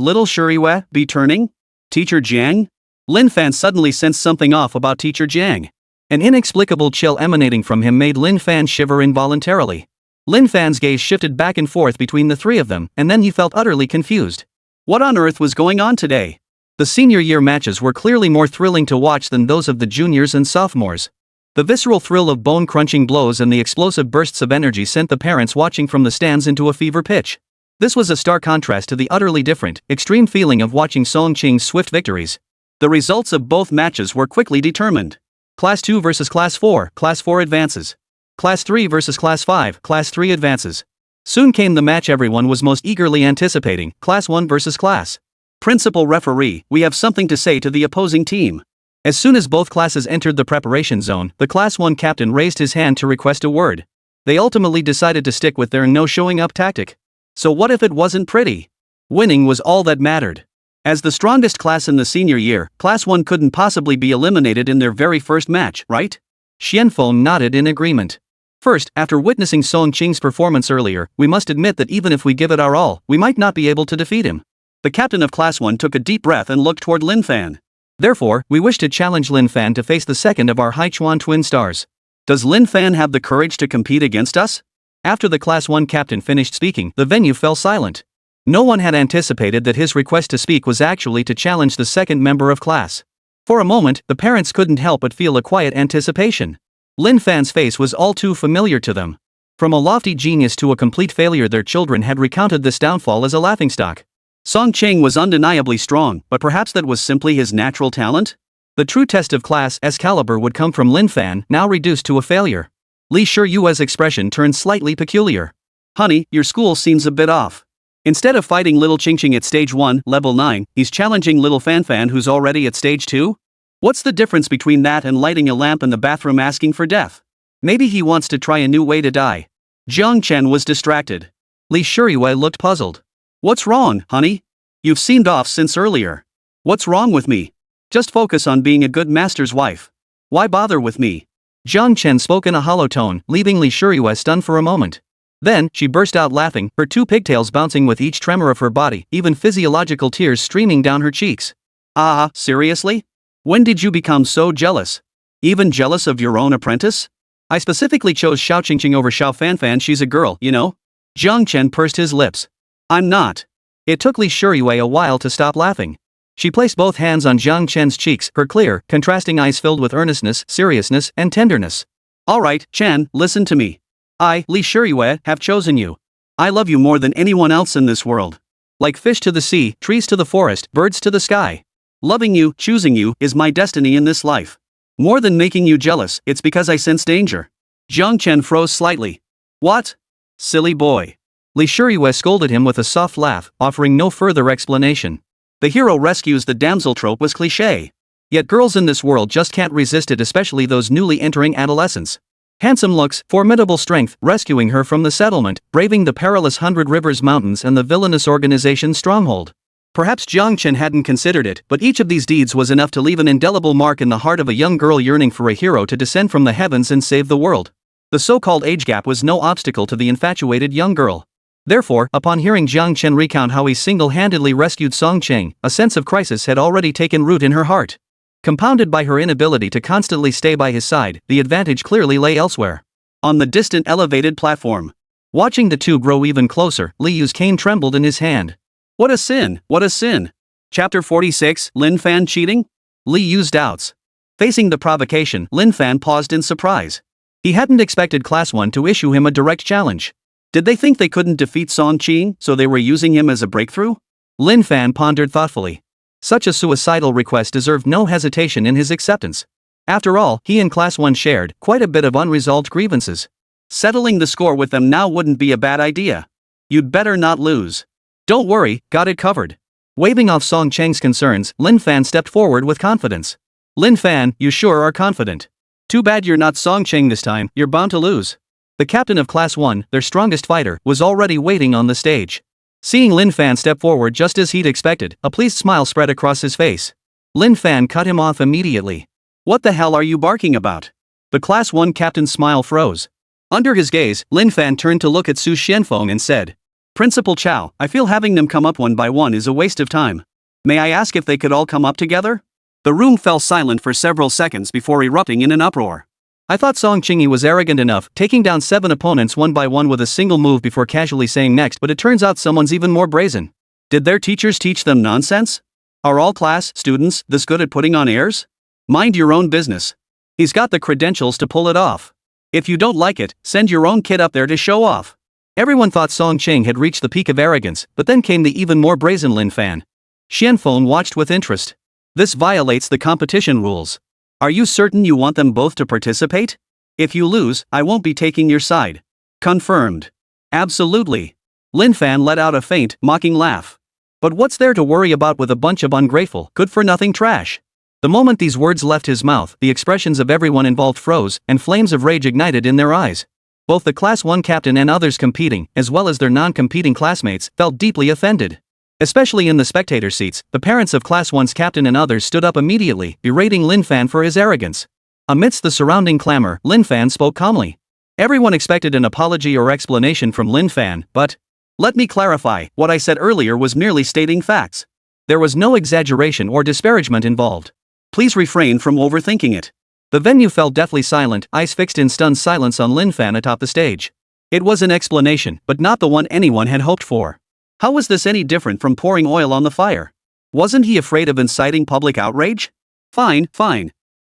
little Shuriyue be turning? Teacher Jiang? Lin Fan suddenly sensed something off about Teacher Jiang. An inexplicable chill emanating from him made Lin Fan shiver involuntarily. Lin Fan's gaze shifted back and forth between the three of them, and then he felt utterly confused. What on earth was going on today? The senior year matches were clearly more thrilling to watch than those of the juniors and sophomores. The visceral thrill of bone-crunching blows and the explosive bursts of energy sent the parents watching from the stands into a fever pitch. This was a stark contrast to the utterly different, extreme feeling of watching Song Cheng's swift victories. The results of both matches were quickly determined. Class 2 versus Class 4, Class 4 advances. Class 3 versus Class 5, Class 3 advances. Soon came the match everyone was most eagerly anticipating, Class 1 versus Class. Principal referee, we have something to say to the opposing team. As soon as both classes entered the preparation zone, the Class 1 captain raised his hand to request a word. They ultimately decided to stick with their no-showing-up tactic. So what if it wasn't pretty? Winning was all that mattered. As the strongest class in the senior year, Class 1 couldn't possibly be eliminated in their very first match, right? Xianfeng nodded in agreement. First, after witnessing Song Cheng's performance earlier, we must admit that even if we give it our all, we might not be able to defeat him. The captain of Class 1 took a deep breath and looked toward Lin Fan. Therefore, we wish to challenge Lin Fan to face the second of our Haichuan twin stars. Does Lin Fan have the courage to compete against us? After the Class 1 captain finished speaking, the venue fell silent. No one had anticipated that his request to speak was actually to challenge the second member of class. For a moment, the parents couldn't help but feel a quiet anticipation. Lin Fan's face was all too familiar to them. From a lofty genius to a complete failure, their children had recounted this downfall as a laughingstock. Song Cheng was undeniably strong, but perhaps that was simply his natural talent? The true test of Class S caliber would come from Lin Fan, now reduced to a failure. Li Shuriyue's expression turned slightly peculiar. Honey, your school seems a bit off. Instead of fighting little Ching Ching at stage 1, level 9, he's challenging little Fan Fan who's already at stage 2? What's the difference between that and lighting a lamp in the bathroom asking for death? Maybe he wants to try a new way to die. Jiang Chen was distracted. Li Shuriyue looked puzzled. What's wrong, honey? You've seemed off since earlier. What's wrong with me? Just focus on being a good master's wife. Why bother with me? Jiang Chen spoke in a hollow tone, leaving Li Shuriyue stunned for a moment. Then, she burst out laughing, her two pigtails bouncing with each tremor of her body, even physiological tears streaming down her cheeks. Ah, seriously? When did you become so jealous? Even jealous of your own apprentice? I specifically chose Xiao Qingqing over Xiao Fanfan, she's a girl, you know? Jiang Chen pursed his lips. I'm not. It took Li Shuriyue a while to stop laughing. She placed both hands on Jiang Chen's cheeks, her clear, contrasting eyes filled with earnestness, seriousness, and tenderness. All right, Chen, listen to me. I, Li Shuriyue, have chosen you. I love you more than anyone else in this world. Like fish to the sea, trees to the forest, birds to the sky. Loving you, choosing you, is my destiny in this life. More than making you jealous, it's because I sense danger. Jiang Chen froze slightly. What? Silly boy. Li Shuriyue scolded him with a soft laugh, offering no further explanation. The hero rescues the damsel trope was cliché. Yet girls in this world just can't resist it, especially those newly entering adolescence. Handsome looks, formidable strength, rescuing her from the settlement, braving the perilous Hundred Rivers Mountains and the villainous organization's stronghold. Perhaps Jiang Chen hadn't considered it, but each of these deeds was enough to leave an indelible mark in the heart of a young girl yearning for a hero to descend from the heavens and save the world. The so-called age gap was no obstacle to the infatuated young girl. Therefore, upon hearing Jiang Chen recount how he single-handedly rescued Song Cheng, a sense of crisis had already taken root in her heart. Compounded by her inability to constantly stay by his side, the advantage clearly lay elsewhere. On the distant elevated platform. Watching the two grow even closer, Li Yu's cane trembled in his hand. What a sin, what a sin. Chapter 46, Lin Fan cheating? Li Yu's doubts. Facing the provocation, Lin Fan paused in surprise. He hadn't expected Class 1 to issue him a direct challenge. Did they think they couldn't defeat Song Qing, so they were using him as a breakthrough? Lin Fan pondered thoughtfully. Such a suicidal request deserved no hesitation in his acceptance. After all, he and Class 1 shared quite a bit of unresolved grievances. Settling the score with them now wouldn't be a bad idea. You'd better not lose. Don't worry, got it covered. Waving off Song Cheng's concerns, Lin Fan stepped forward with confidence. Lin Fan, you sure are confident. Too bad you're not Song Cheng this time, you're bound to lose. The captain of Class 1, their strongest fighter, was already waiting on the stage. Seeing Lin Fan step forward just as he'd expected, a pleased smile spread across his face. Lin Fan cut him off immediately. What the hell are you barking about? The Class 1 captain's smile froze. Under his gaze, Lin Fan turned to look at Su Xianfeng and said, Principal Chow, I feel having them come up one by one is a waste of time. May I ask if they could all come up together? The room fell silent for several seconds before erupting in an uproar. I thought Song Qingyi was arrogant enough, taking down 7 opponents one by one with a single move before casually saying next, but it turns out someone's even more brazen. Did their teachers teach them nonsense? Are all class students this good at putting on airs? Mind your own business. He's got the credentials to pull it off. If you don't like it, send your own kid up there to show off. Everyone thought Song Qing had reached the peak of arrogance, but then came the even more brazen Lin Fan. Xianfeng watched with interest. This violates the competition rules. Are you certain you want them both to participate? If you lose, I won't be taking your side. Confirmed. Absolutely. Lin Fan let out a faint, mocking laugh. But what's there to worry about with a bunch of ungrateful, good-for-nothing trash? The moment these words left his mouth, the expressions of everyone involved froze, and flames of rage ignited in their eyes. Both the Class 1 captain and others competing, as well as their non-competing classmates, felt deeply offended. Especially in the spectator seats, the parents of Class 1's captain and others stood up immediately, berating Lin Fan for his arrogance. Amidst the surrounding clamor, Lin Fan spoke calmly. Everyone expected an apology or explanation from Lin Fan, but, let me clarify, what I said earlier was merely stating facts. There was no exaggeration or disparagement involved. Please refrain from overthinking it. The venue fell deathly silent, eyes fixed in stunned silence on Lin Fan atop the stage. It was an explanation, but not the one anyone had hoped for. How was this any different from pouring oil on the fire? Wasn't he afraid of inciting public outrage? Fine.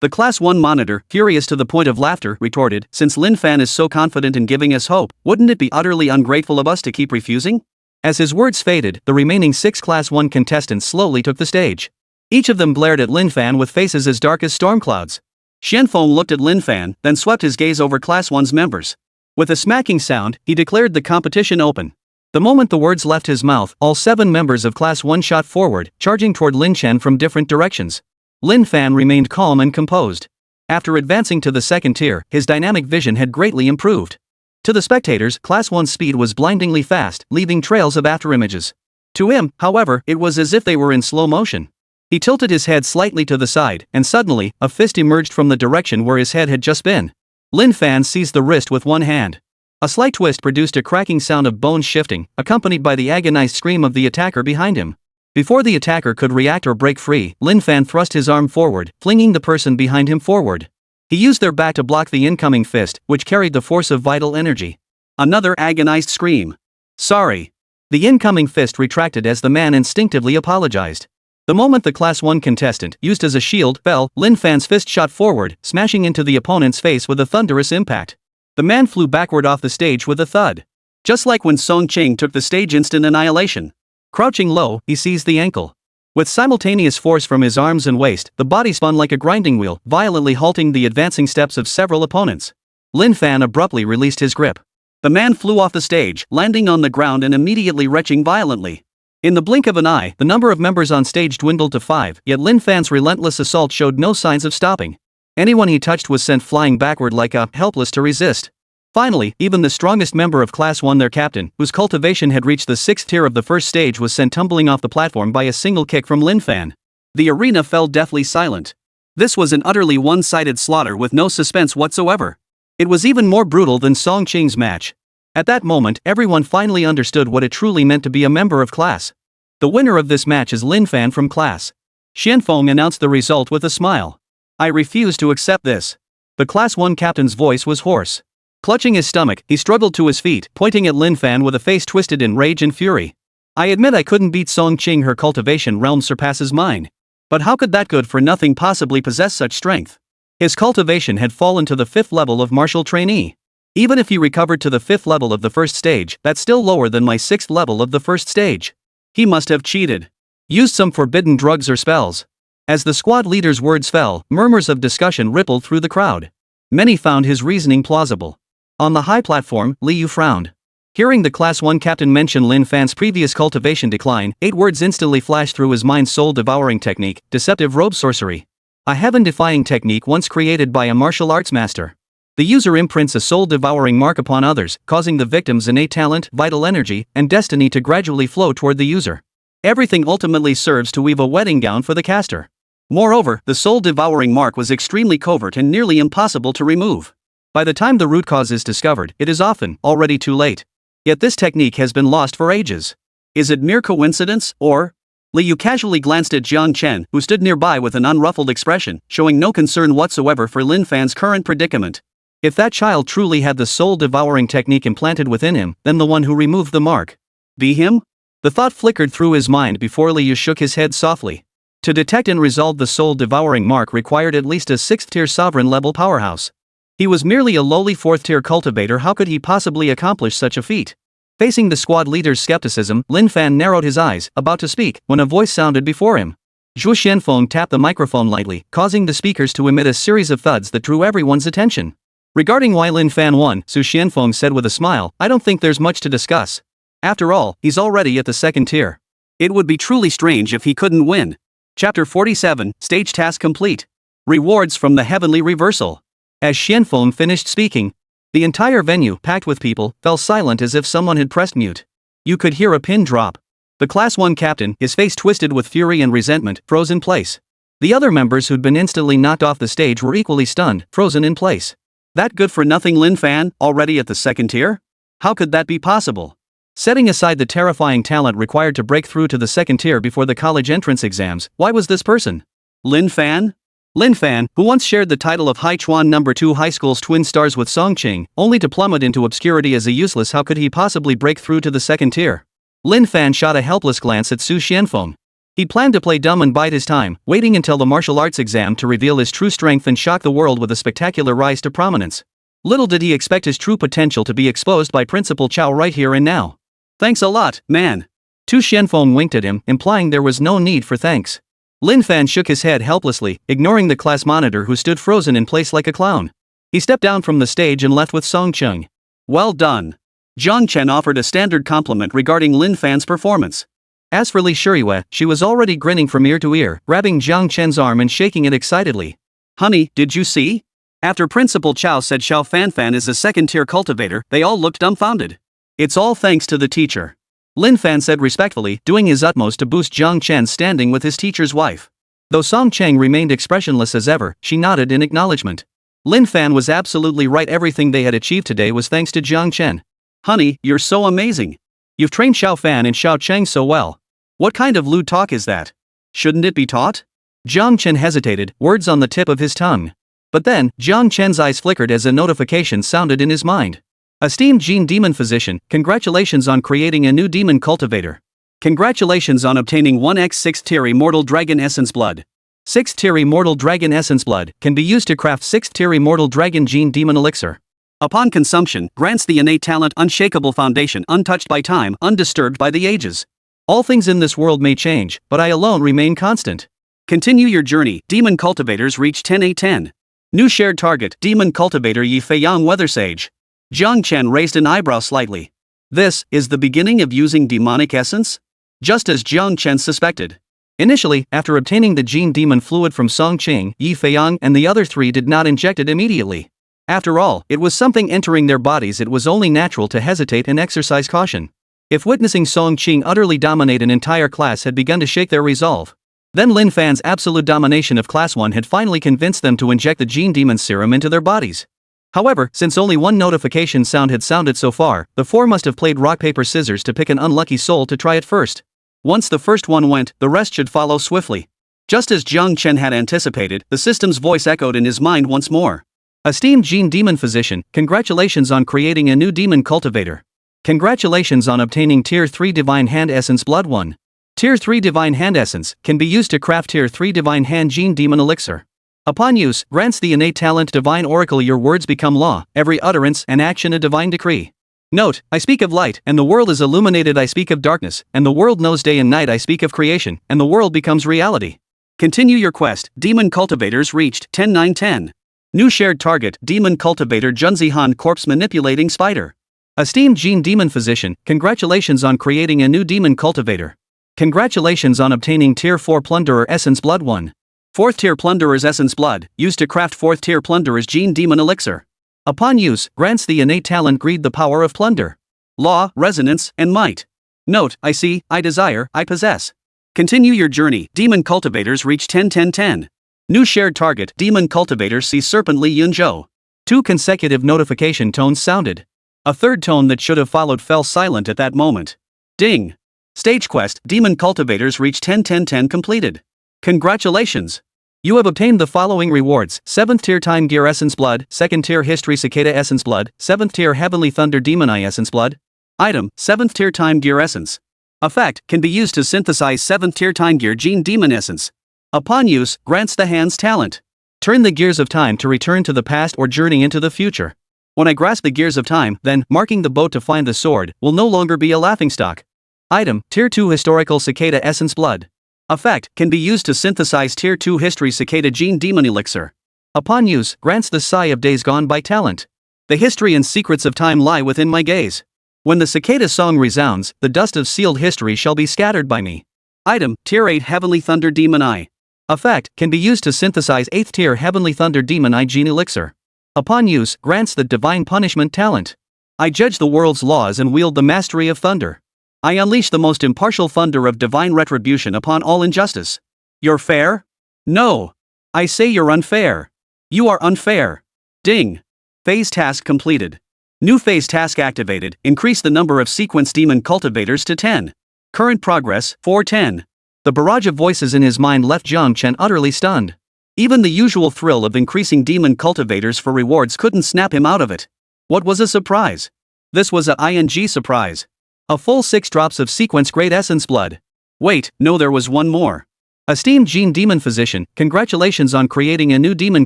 The Class 1 monitor, furious to the point of laughter, retorted, since Lin Fan is so confident in giving us hope, wouldn't it be utterly ungrateful of us to keep refusing? As his words faded, the remaining 6 Class 1 contestants slowly took the stage. Each of them glared at Lin Fan with faces as dark as storm clouds. Xianfeng looked at Lin Fan, then swept his gaze over Class 1's members. With a smacking sound, he declared the competition open. The moment the words left his mouth, all 7 members of Class 1 shot forward, charging toward Lin Chen from different directions. Lin Fan remained calm and composed. After advancing to the second tier, his dynamic vision had greatly improved. To the spectators, Class 1's speed was blindingly fast, leaving trails of afterimages. To him, however, it was as if they were in slow motion. He tilted his head slightly to the side, and suddenly, a fist emerged from the direction where his head had just been. Lin Fan seized the wrist with one hand. A slight twist produced a cracking sound of bones shifting, accompanied by the agonized scream of the attacker behind him. Before the attacker could react or break free, Lin Fan thrust his arm forward, flinging the person behind him forward. He used their back to block the incoming fist, which carried the force of vital energy. Another agonized scream. Sorry. The incoming fist retracted as the man instinctively apologized. The moment the Class 1 contestant, used as a shield, fell, Lin Fan's fist shot forward, smashing into the opponent's face with a thunderous impact. The man flew backward off the stage with a thud. Just like when Song Qing took the stage instant annihilation. Crouching low, he seized the ankle. With simultaneous force from his arms and waist, the body spun like a grinding wheel, violently halting the advancing steps of several opponents. Lin Fan abruptly released his grip. The man flew off the stage, landing on the ground and immediately retching violently. In the blink of an eye, the number of members on stage dwindled to 5, yet Lin Fan's relentless assault showed no signs of stopping. Anyone he touched was sent flying backward like a helpless to resist. Finally, even the strongest member of Class 1, their captain, whose cultivation had reached the 6th tier of the first stage, was sent tumbling off the platform by a single kick from Lin Fan. The arena fell deathly silent. This was an utterly one-sided slaughter with no suspense whatsoever. It was even more brutal than Song Qing's match. At that moment, everyone finally understood what it truly meant to be a member of class. The winner of this match is Lin Fan from class. Xianfeng announced the result with a smile. I refuse to accept this. The Class 1 captain's voice was hoarse. Clutching his stomach, he struggled to his feet, pointing at Lin Fan with a face twisted in rage and fury. I admit I couldn't beat Song Qing, her cultivation realm surpasses mine. But how could that good for nothing possibly possess such strength? His cultivation had fallen to the 5th level of martial trainee. Even if he recovered to the 5th level of the first stage, that's still lower than my 6th level of the first stage. He must have cheated. Used some forbidden drugs or spells. As the squad leader's words fell, murmurs of discussion rippled through the crowd. Many found his reasoning plausible. On the high platform, Liu frowned. Hearing the Class 1 captain mention Lin Fan's previous cultivation decline, 8 words instantly flashed through his mind: soul-devouring technique, deceptive robe sorcery. A heaven-defying technique once created by a martial arts master. The user imprints a soul-devouring mark upon others, causing the victim's innate talent, vital energy, and destiny to gradually flow toward the user. Everything ultimately serves to weave a wedding gown for the caster. Moreover, the soul-devouring mark was extremely covert and nearly impossible to remove. By the time the root cause is discovered, it is often already too late. Yet this technique has been lost for ages. Is it mere coincidence, or? Liu casually glanced at Jiang Chen, who stood nearby with an unruffled expression, showing no concern whatsoever for Lin Fan's current predicament. If that child truly had the soul-devouring technique implanted within him, then the one who removed the mark. Be him? The thought flickered through his mind before Liu shook his head softly. To detect and resolve the soul-devouring mark required at least a 6th-tier sovereign-level powerhouse. He was merely a lowly 4th-tier cultivator. How could he possibly accomplish such a feat? Facing the squad leader's skepticism, Lin Fan narrowed his eyes, about to speak, when a voice sounded before him. Zhu Xianfeng tapped the microphone lightly, causing the speakers to emit a series of thuds that drew everyone's attention. Regarding why Lin Fan won, Zhu Xianfeng said with a smile, I don't think there's much to discuss. After all, he's already at the 2nd tier. It would be truly strange if he couldn't win. Chapter 47, Stage Task Complete. Rewards from the Heavenly Reversal. As Xianfeng finished speaking, the entire venue, packed with people, fell silent as if someone had pressed mute. You could hear a pin drop. The Class 1 captain, his face twisted with fury and resentment, froze in place. The other members who'd been instantly knocked off the stage were equally stunned, frozen in place. That good-for-nothing Lin Fan, already at the 2nd tier? How could that be possible? Setting aside the terrifying talent required to break through to the 2nd tier before the college entrance exams, why was this person? Lin Fan? Lin Fan, who once shared the title of Haichuan No. 2 High School's twin stars with Song Qing, only to plummet into obscurity as a useless. How could he possibly break through to the 2nd tier? Lin Fan shot a helpless glance at Zhu Xianfeng. He planned to play dumb and bide his time, waiting until the martial arts exam to reveal his true strength and shock the world with a spectacular rise to prominence. Little did he expect his true potential to be exposed by Principal Chow right here and now. Thanks a lot, man. Zhu Xianfeng winked at him, implying there was no need for thanks. Lin Fan shook his head helplessly, ignoring the class monitor who stood frozen in place like a clown. He stepped down from the stage and left with Song Qing. Well done. Jiang Chen offered a standard compliment regarding Lin Fan's performance. As for Li Shuriwe, she was already grinning from ear to ear, grabbing Jiang Chen's arm and shaking it excitedly. Honey, did you see? After Principal Chow said Xiao Fanfan is a 2nd-tier cultivator, they all looked dumbfounded. It's all thanks to the teacher. Lin Fan said respectfully, doing his utmost to boost Jiang Chen's standing with his teacher's wife. Though Song Cheng remained expressionless as ever, she nodded in acknowledgement. Lin Fan was absolutely right. Everything they had achieved today was thanks to Jiang Chen. Honey, you're so amazing. You've trained Xiao Fan and Xiao Cheng so well. What kind of lewd talk is that? Shouldn't it be taught? Jiang Chen hesitated, words on the tip of his tongue. But then, Jiang Chen's eyes flickered as a notification sounded in his mind. Esteemed Gene Demon Physician, congratulations on creating a new demon cultivator. Congratulations on obtaining 1x 6th tier Immortal Dragon Essence Blood. 6th tier Immortal Dragon Essence Blood can be used to craft 6th tier Immortal Dragon Gene Demon Elixir. Upon consumption, grants the innate talent unshakable foundation untouched by time, undisturbed by the ages. All things in this world may change, but I alone remain constant. Continue your journey. Demon Cultivators reach 10/10. New shared target, Demon Cultivator Yi Feiyang Weather Sage. Jiang Chen raised an eyebrow slightly. This is the beginning of using demonic essence? Just as Jiang Chen suspected. Initially, after obtaining the Gene Demon Fluid from Song Qing, Yi Feiyang and the other three did not inject it immediately. After all, it was something entering their bodies. It was only natural to hesitate and exercise caution. If witnessing Song Qing utterly dominate an entire class had begun to shake their resolve, then Lin Fan's absolute domination of Class 1 had finally convinced them to inject the Gene Demon Serum into their bodies. However, since only one notification sound had sounded so far, the four must have played rock paper scissors to pick an unlucky soul to try it first. Once the first one went, the rest should follow swiftly. Just as Jiang Chen had anticipated, the system's voice echoed in his mind once more. Esteemed Gene Demon Physician, congratulations on creating a new demon cultivator. Congratulations on obtaining Tier 3 Divine Hand Essence Blood 1. Tier 3 Divine Hand Essence can be used to craft Tier 3 Divine Hand Gene Demon Elixir. Upon use, grants the innate talent Divine Oracle. Your words become law, every utterance and action a divine decree. Note, I speak of light, and the world is illuminated. I speak of darkness, and the world knows day and night. I speak of creation, and the world becomes reality. Continue your quest. Demon Cultivators reached 10-9-10. New shared target, Demon Cultivator Junzihan Corpse Manipulating Spider. Esteemed Gene Demon Physician, congratulations on creating a new Demon Cultivator. Congratulations on obtaining Tier 4 Plunderer Essence Blood 1. 4th Tier Plunderer's Essence Blood, used to craft 4th Tier Plunderer's Gene Demon Elixir. Upon use, grants the innate talent Greed, the power of plunder. Law, resonance, and might. Note, I see, I desire, I possess. Continue your journey. Demon Cultivators reach 10-10-10. New shared target, Demon Cultivators see Serpent Li Yunzhou. 2 consecutive notification tones sounded. A third tone that should have followed fell silent at that moment. Ding! Stage quest, Demon Cultivators reach 10-10-10 completed. Congratulations! You have obtained the following rewards: 7th Tier Time Gear Essence Blood, 2nd Tier History Cicada Essence Blood, 7th Tier Heavenly Thunder Demon Eye Essence Blood. Item, 7th Tier Time Gear Essence. Effect, can be used to synthesize 7th Tier Time Gear Gene Demon Essence. Upon use, grants the hand's talent. Turn the gears of time to return to the past or journey into the future. When I grasp the gears of time, then, marking the boat to find the sword, will no longer be a laughingstock. Item, Tier 2 Historical Cicada Essence Blood. Effect, can be used to synthesize Tier 2 History Cicada Gene Demon Elixir. Upon use, grants the Sigh of Days Gone By talent. The history and secrets of time lie within my gaze. When the cicada song resounds, the dust of sealed history shall be scattered by me. Item, Tier 8 Heavenly Thunder Demon Eye. Effect, can be used to synthesize 8th Tier Heavenly Thunder Demon Eye Gene Elixir. Upon use, grants the Divine Punishment talent. I judge the world's laws and wield the mastery of thunder. I unleash the most impartial thunder of divine retribution upon all injustice. You're fair? No. I say you're unfair. You are unfair. Ding. Phase task completed. New phase task activated, increase the number of sequence demon cultivators to 10. Current progress, 410. The barrage of voices in his mind left Jiang Chen utterly stunned. Even the usual thrill of increasing demon cultivators for rewards couldn't snap him out of it. What was a surprise? This was a ing surprise. A full 6 drops of sequence grade essence blood. Wait, no, there was one more. Esteemed Gene Demon Physician, congratulations on creating a new demon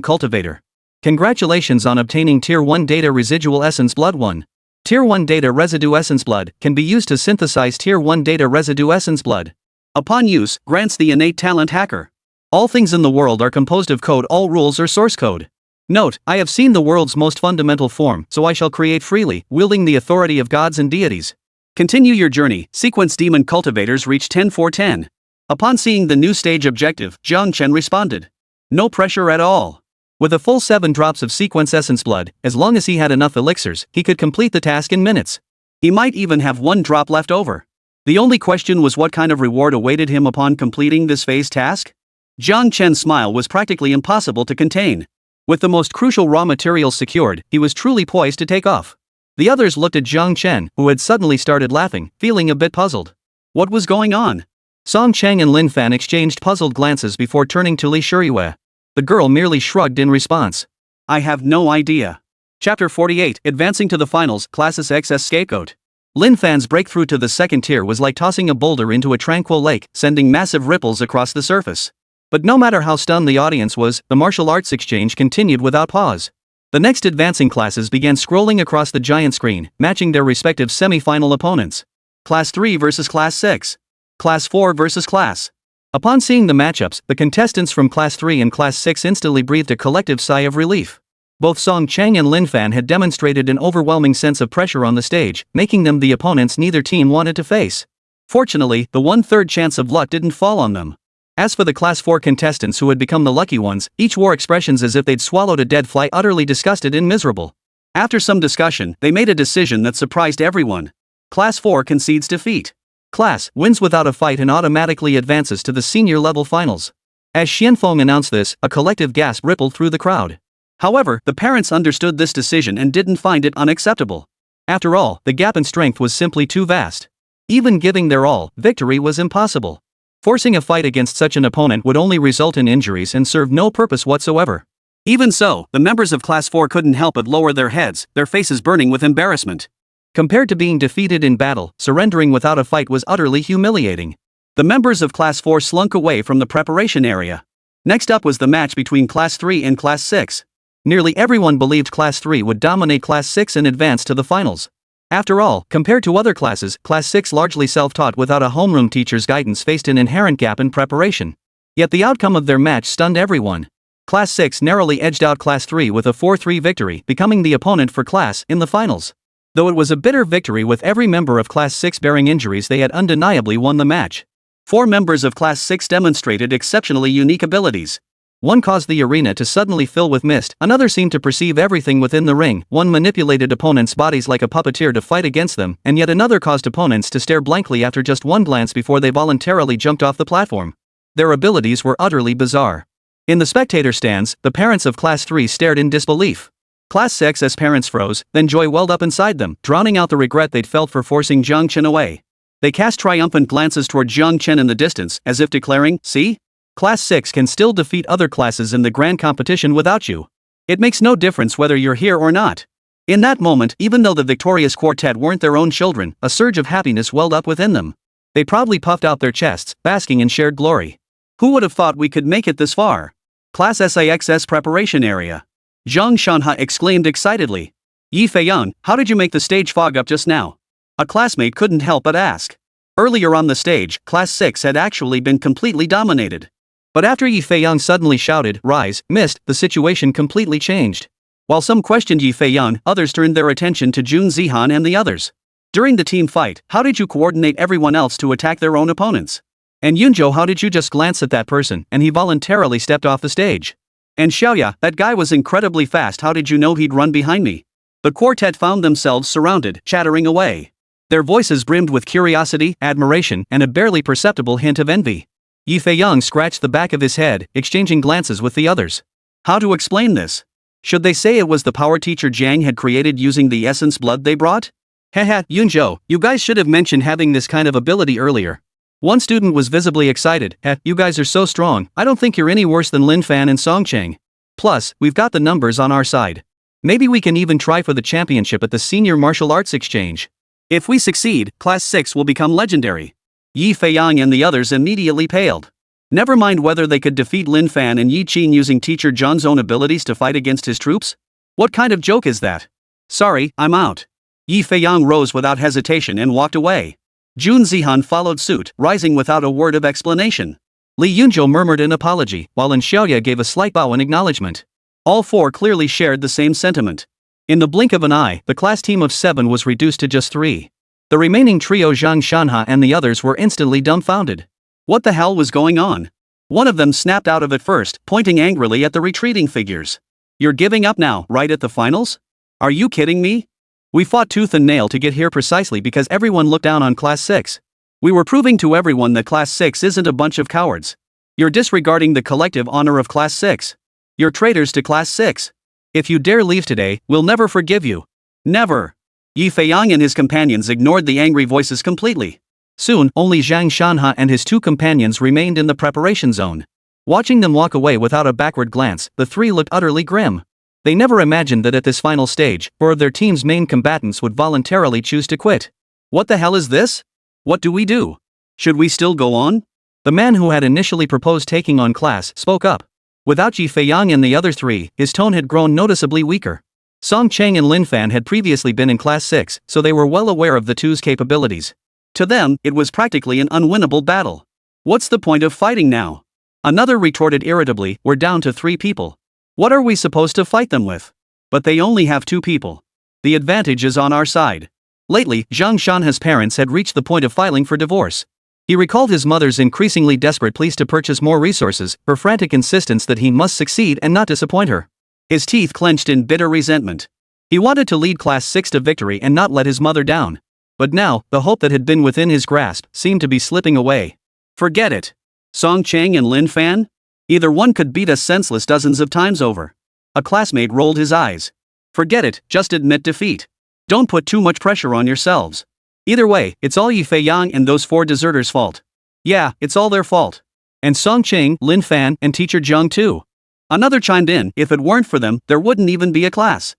cultivator. Congratulations on obtaining Tier 1 Data Residual Essence Blood 1. Tier 1 Data Residue Essence Blood can be used to synthesize Tier 1 Data Residue Essence Blood. Upon use, grants the innate talent Hacker. All things in the world are composed of code. All rules are source code. Note, I have seen the world's most fundamental form, so I shall create freely, wielding the authority of gods and deities. Continue your journey. Sequence Demon Cultivators reach 10-4-10. Upon seeing the new stage objective, Jiang Chen responded. No pressure at all. With a full 7 drops of sequence essence blood, as long as he had enough elixirs, he could complete the task in minutes. He might even have 1 drop left over. The only question was what kind of reward awaited him upon completing this phase task? Jiang Chen's smile was practically impossible to contain. With the most crucial raw materials secured, he was truly poised to take off. The others looked at Jiang Chen, who had suddenly started laughing, feeling a bit puzzled. What was going on? Song Cheng and Lin Fan exchanged puzzled glances before turning to Li Shiyue. The girl merely shrugged in response. I have no idea. Chapter 48, Advancing to the Finals, Classes XS Scapegoat. Lin Fan's breakthrough to the 2nd tier was like tossing a boulder into a tranquil lake, sending massive ripples across the surface. But no matter how stunned the audience was, the martial arts exchange continued without pause. The next advancing classes began scrolling across the giant screen, matching their respective semi-final opponents. Class 3 versus Class 6. Class 4 versus Class. Upon seeing the matchups, the contestants from Class 3 and Class 6 instantly breathed a collective sigh of relief. Both Song Cheng and Lin Fan had demonstrated an overwhelming sense of pressure on the stage, making them the opponents neither team wanted to face. Fortunately, the 1/3 chance of luck didn't fall on them. As for the Class 4 contestants who had become the lucky ones, each wore expressions as if they'd swallowed a dead fly, utterly disgusted and miserable. After some discussion, they made a decision that surprised everyone. Class 4 concedes defeat. Class wins without a fight and automatically advances to the senior level finals. As Xianfeng announced this, a collective gasp rippled through the crowd. However, the parents understood this decision and didn't find it unacceptable. After all, the gap in strength was simply too vast. Even giving their all, victory was impossible. Forcing a fight against such an opponent would only result in injuries and serve no purpose whatsoever. Even so, the members of Class 4 couldn't help but lower their heads, their faces burning with embarrassment. Compared to being defeated in battle, surrendering without a fight was utterly humiliating. The members of Class 4 slunk away from the preparation area. Next up was the match between Class 3 and Class 6. Nearly everyone believed Class 3 would dominate Class 6 and advance to the finals. After all, compared to other classes, Class 6 largely self-taught without a homeroom teacher's guidance faced an inherent gap in preparation. Yet the outcome of their match stunned everyone. Class 6 narrowly edged out Class 3 with a 4-3 victory, becoming the opponent for Class in the finals. Though it was a bitter victory with every member of Class 6 bearing injuries, they had undeniably won the match. 4 members of Class 6 demonstrated exceptionally unique abilities. One caused the arena to suddenly fill with mist, another seemed to perceive everything within the ring, one manipulated opponents' bodies like a puppeteer to fight against them, and yet another caused opponents to stare blankly after just one glance before they voluntarily jumped off the platform. Their abilities were utterly bizarre. In the spectator stands, the parents of Class 3 stared in disbelief. Class 6's parents froze, then joy welled up inside them, drowning out the regret they'd felt for forcing Zhang Chen away. They cast triumphant glances toward Zhang Chen in the distance, as if declaring, "See? Class 6 can still defeat other classes in the grand competition without you. It makes no difference whether you're here or not." In that moment, even though the victorious quartet weren't their own children, a surge of happiness welled up within them. They proudly puffed out their chests, basking in shared glory. Who would have thought we could make it this far? Class SIX's preparation area. Zhang Shanha exclaimed excitedly. "Yi Feiyang, how did you make the stage fog up just now?" A classmate couldn't help but ask. Earlier on the stage, Class 6 had actually been completely dominated. But after Yi Feiyang suddenly shouted, "Rise, mist," the situation completely changed. While some questioned Yi Feiyang, others turned their attention to Jun Zihan and the others. During the team fight, how did you coordinate everyone else to attack their own opponents? And Yunzhou, how did you just glance at that person, and he voluntarily stepped off the stage? And Xiaoya, that guy was incredibly fast, how did you know he'd run behind me? The quartet found themselves surrounded, chattering away. Their voices brimmed with curiosity, admiration, and a barely perceptible hint of envy. Yi Feiyang scratched the back of his head, exchanging glances with the others. How to explain this? Should they say it was the power teacher Jiang had created using the essence blood they brought? Haha, Yunzhou, you guys should have mentioned having this kind of ability earlier. One student was visibly excited. You guys are so strong, I don't think you're any worse than Lin Fan and Song Cheng. Plus, we've got the numbers on our side. Maybe we can even try for the championship at the Senior Martial Arts Exchange. If we succeed, Class 6 will become legendary. Yi Feiyang and the others immediately paled. Never mind whether they could defeat Lin Fan and Yi Qin using Teacher Zhang's own abilities to fight against his troops? What kind of joke is that? Sorry, I'm out. Yi Feiyang rose without hesitation and walked away. Jun Zihan followed suit, rising without a word of explanation. Li Yunzhou murmured an apology, while An Xiaoya gave a slight bow in acknowledgement. All 4 clearly shared the same sentiment. In the blink of an eye, the class team of 7 was reduced to just 3. The remaining trio, Zhang Shanha and the others, were instantly dumbfounded. What the hell was going on? One of them snapped out of it first, pointing angrily at the retreating figures. "You're giving up now, right at the finals? Are you kidding me? We fought tooth and nail to get here precisely because everyone looked down on Class 6. We were proving to everyone that Class 6 isn't a bunch of cowards. You're disregarding the collective honor of Class 6. You're traitors to Class 6. If you dare leave today, we'll never forgive you. Never." Yi Feiyang and his companions ignored the angry voices completely. Soon, only Zhang Shanha and his 2 companions remained in the preparation zone. Watching them walk away without a backward glance, the 3 looked utterly grim. They never imagined that at this final stage, 4 of their team's main combatants would voluntarily choose to quit. What the hell is this? What do we do? Should we still go on? The man who had initially proposed taking on Class spoke up. Without Yi Feiyang and the other 3, his tone had grown noticeably weaker. Song Cheng and Lin Fan had previously been in Class 6, so they were well aware of the two's capabilities. To them, it was practically an unwinnable battle. What's the point of fighting now? Another retorted irritably, "We're down to 3 people. What are we supposed to fight them with? But they only have 2 people. The advantage is on our side." Lately, Zhang Shanha's parents had reached the point of filing for divorce. He recalled his mother's increasingly desperate pleas to purchase more resources, her frantic insistence that he must succeed and not disappoint her. His teeth clenched in bitter resentment. He wanted to lead Class 6 to victory and not let his mother down. But now, the hope that had been within his grasp seemed to be slipping away. Forget it. Song Cheng and Lin Fan? Either one could beat us senseless dozens of times over. A classmate rolled his eyes. Forget it, just admit defeat. Don't put too much pressure on yourselves. Either way, it's all Yi Feiyang and those 4 deserters' fault. Yeah, it's all their fault. And Song Cheng, Lin Fan, and Teacher Zhang too. Another chimed in, if it weren't for them, there wouldn't even be a class.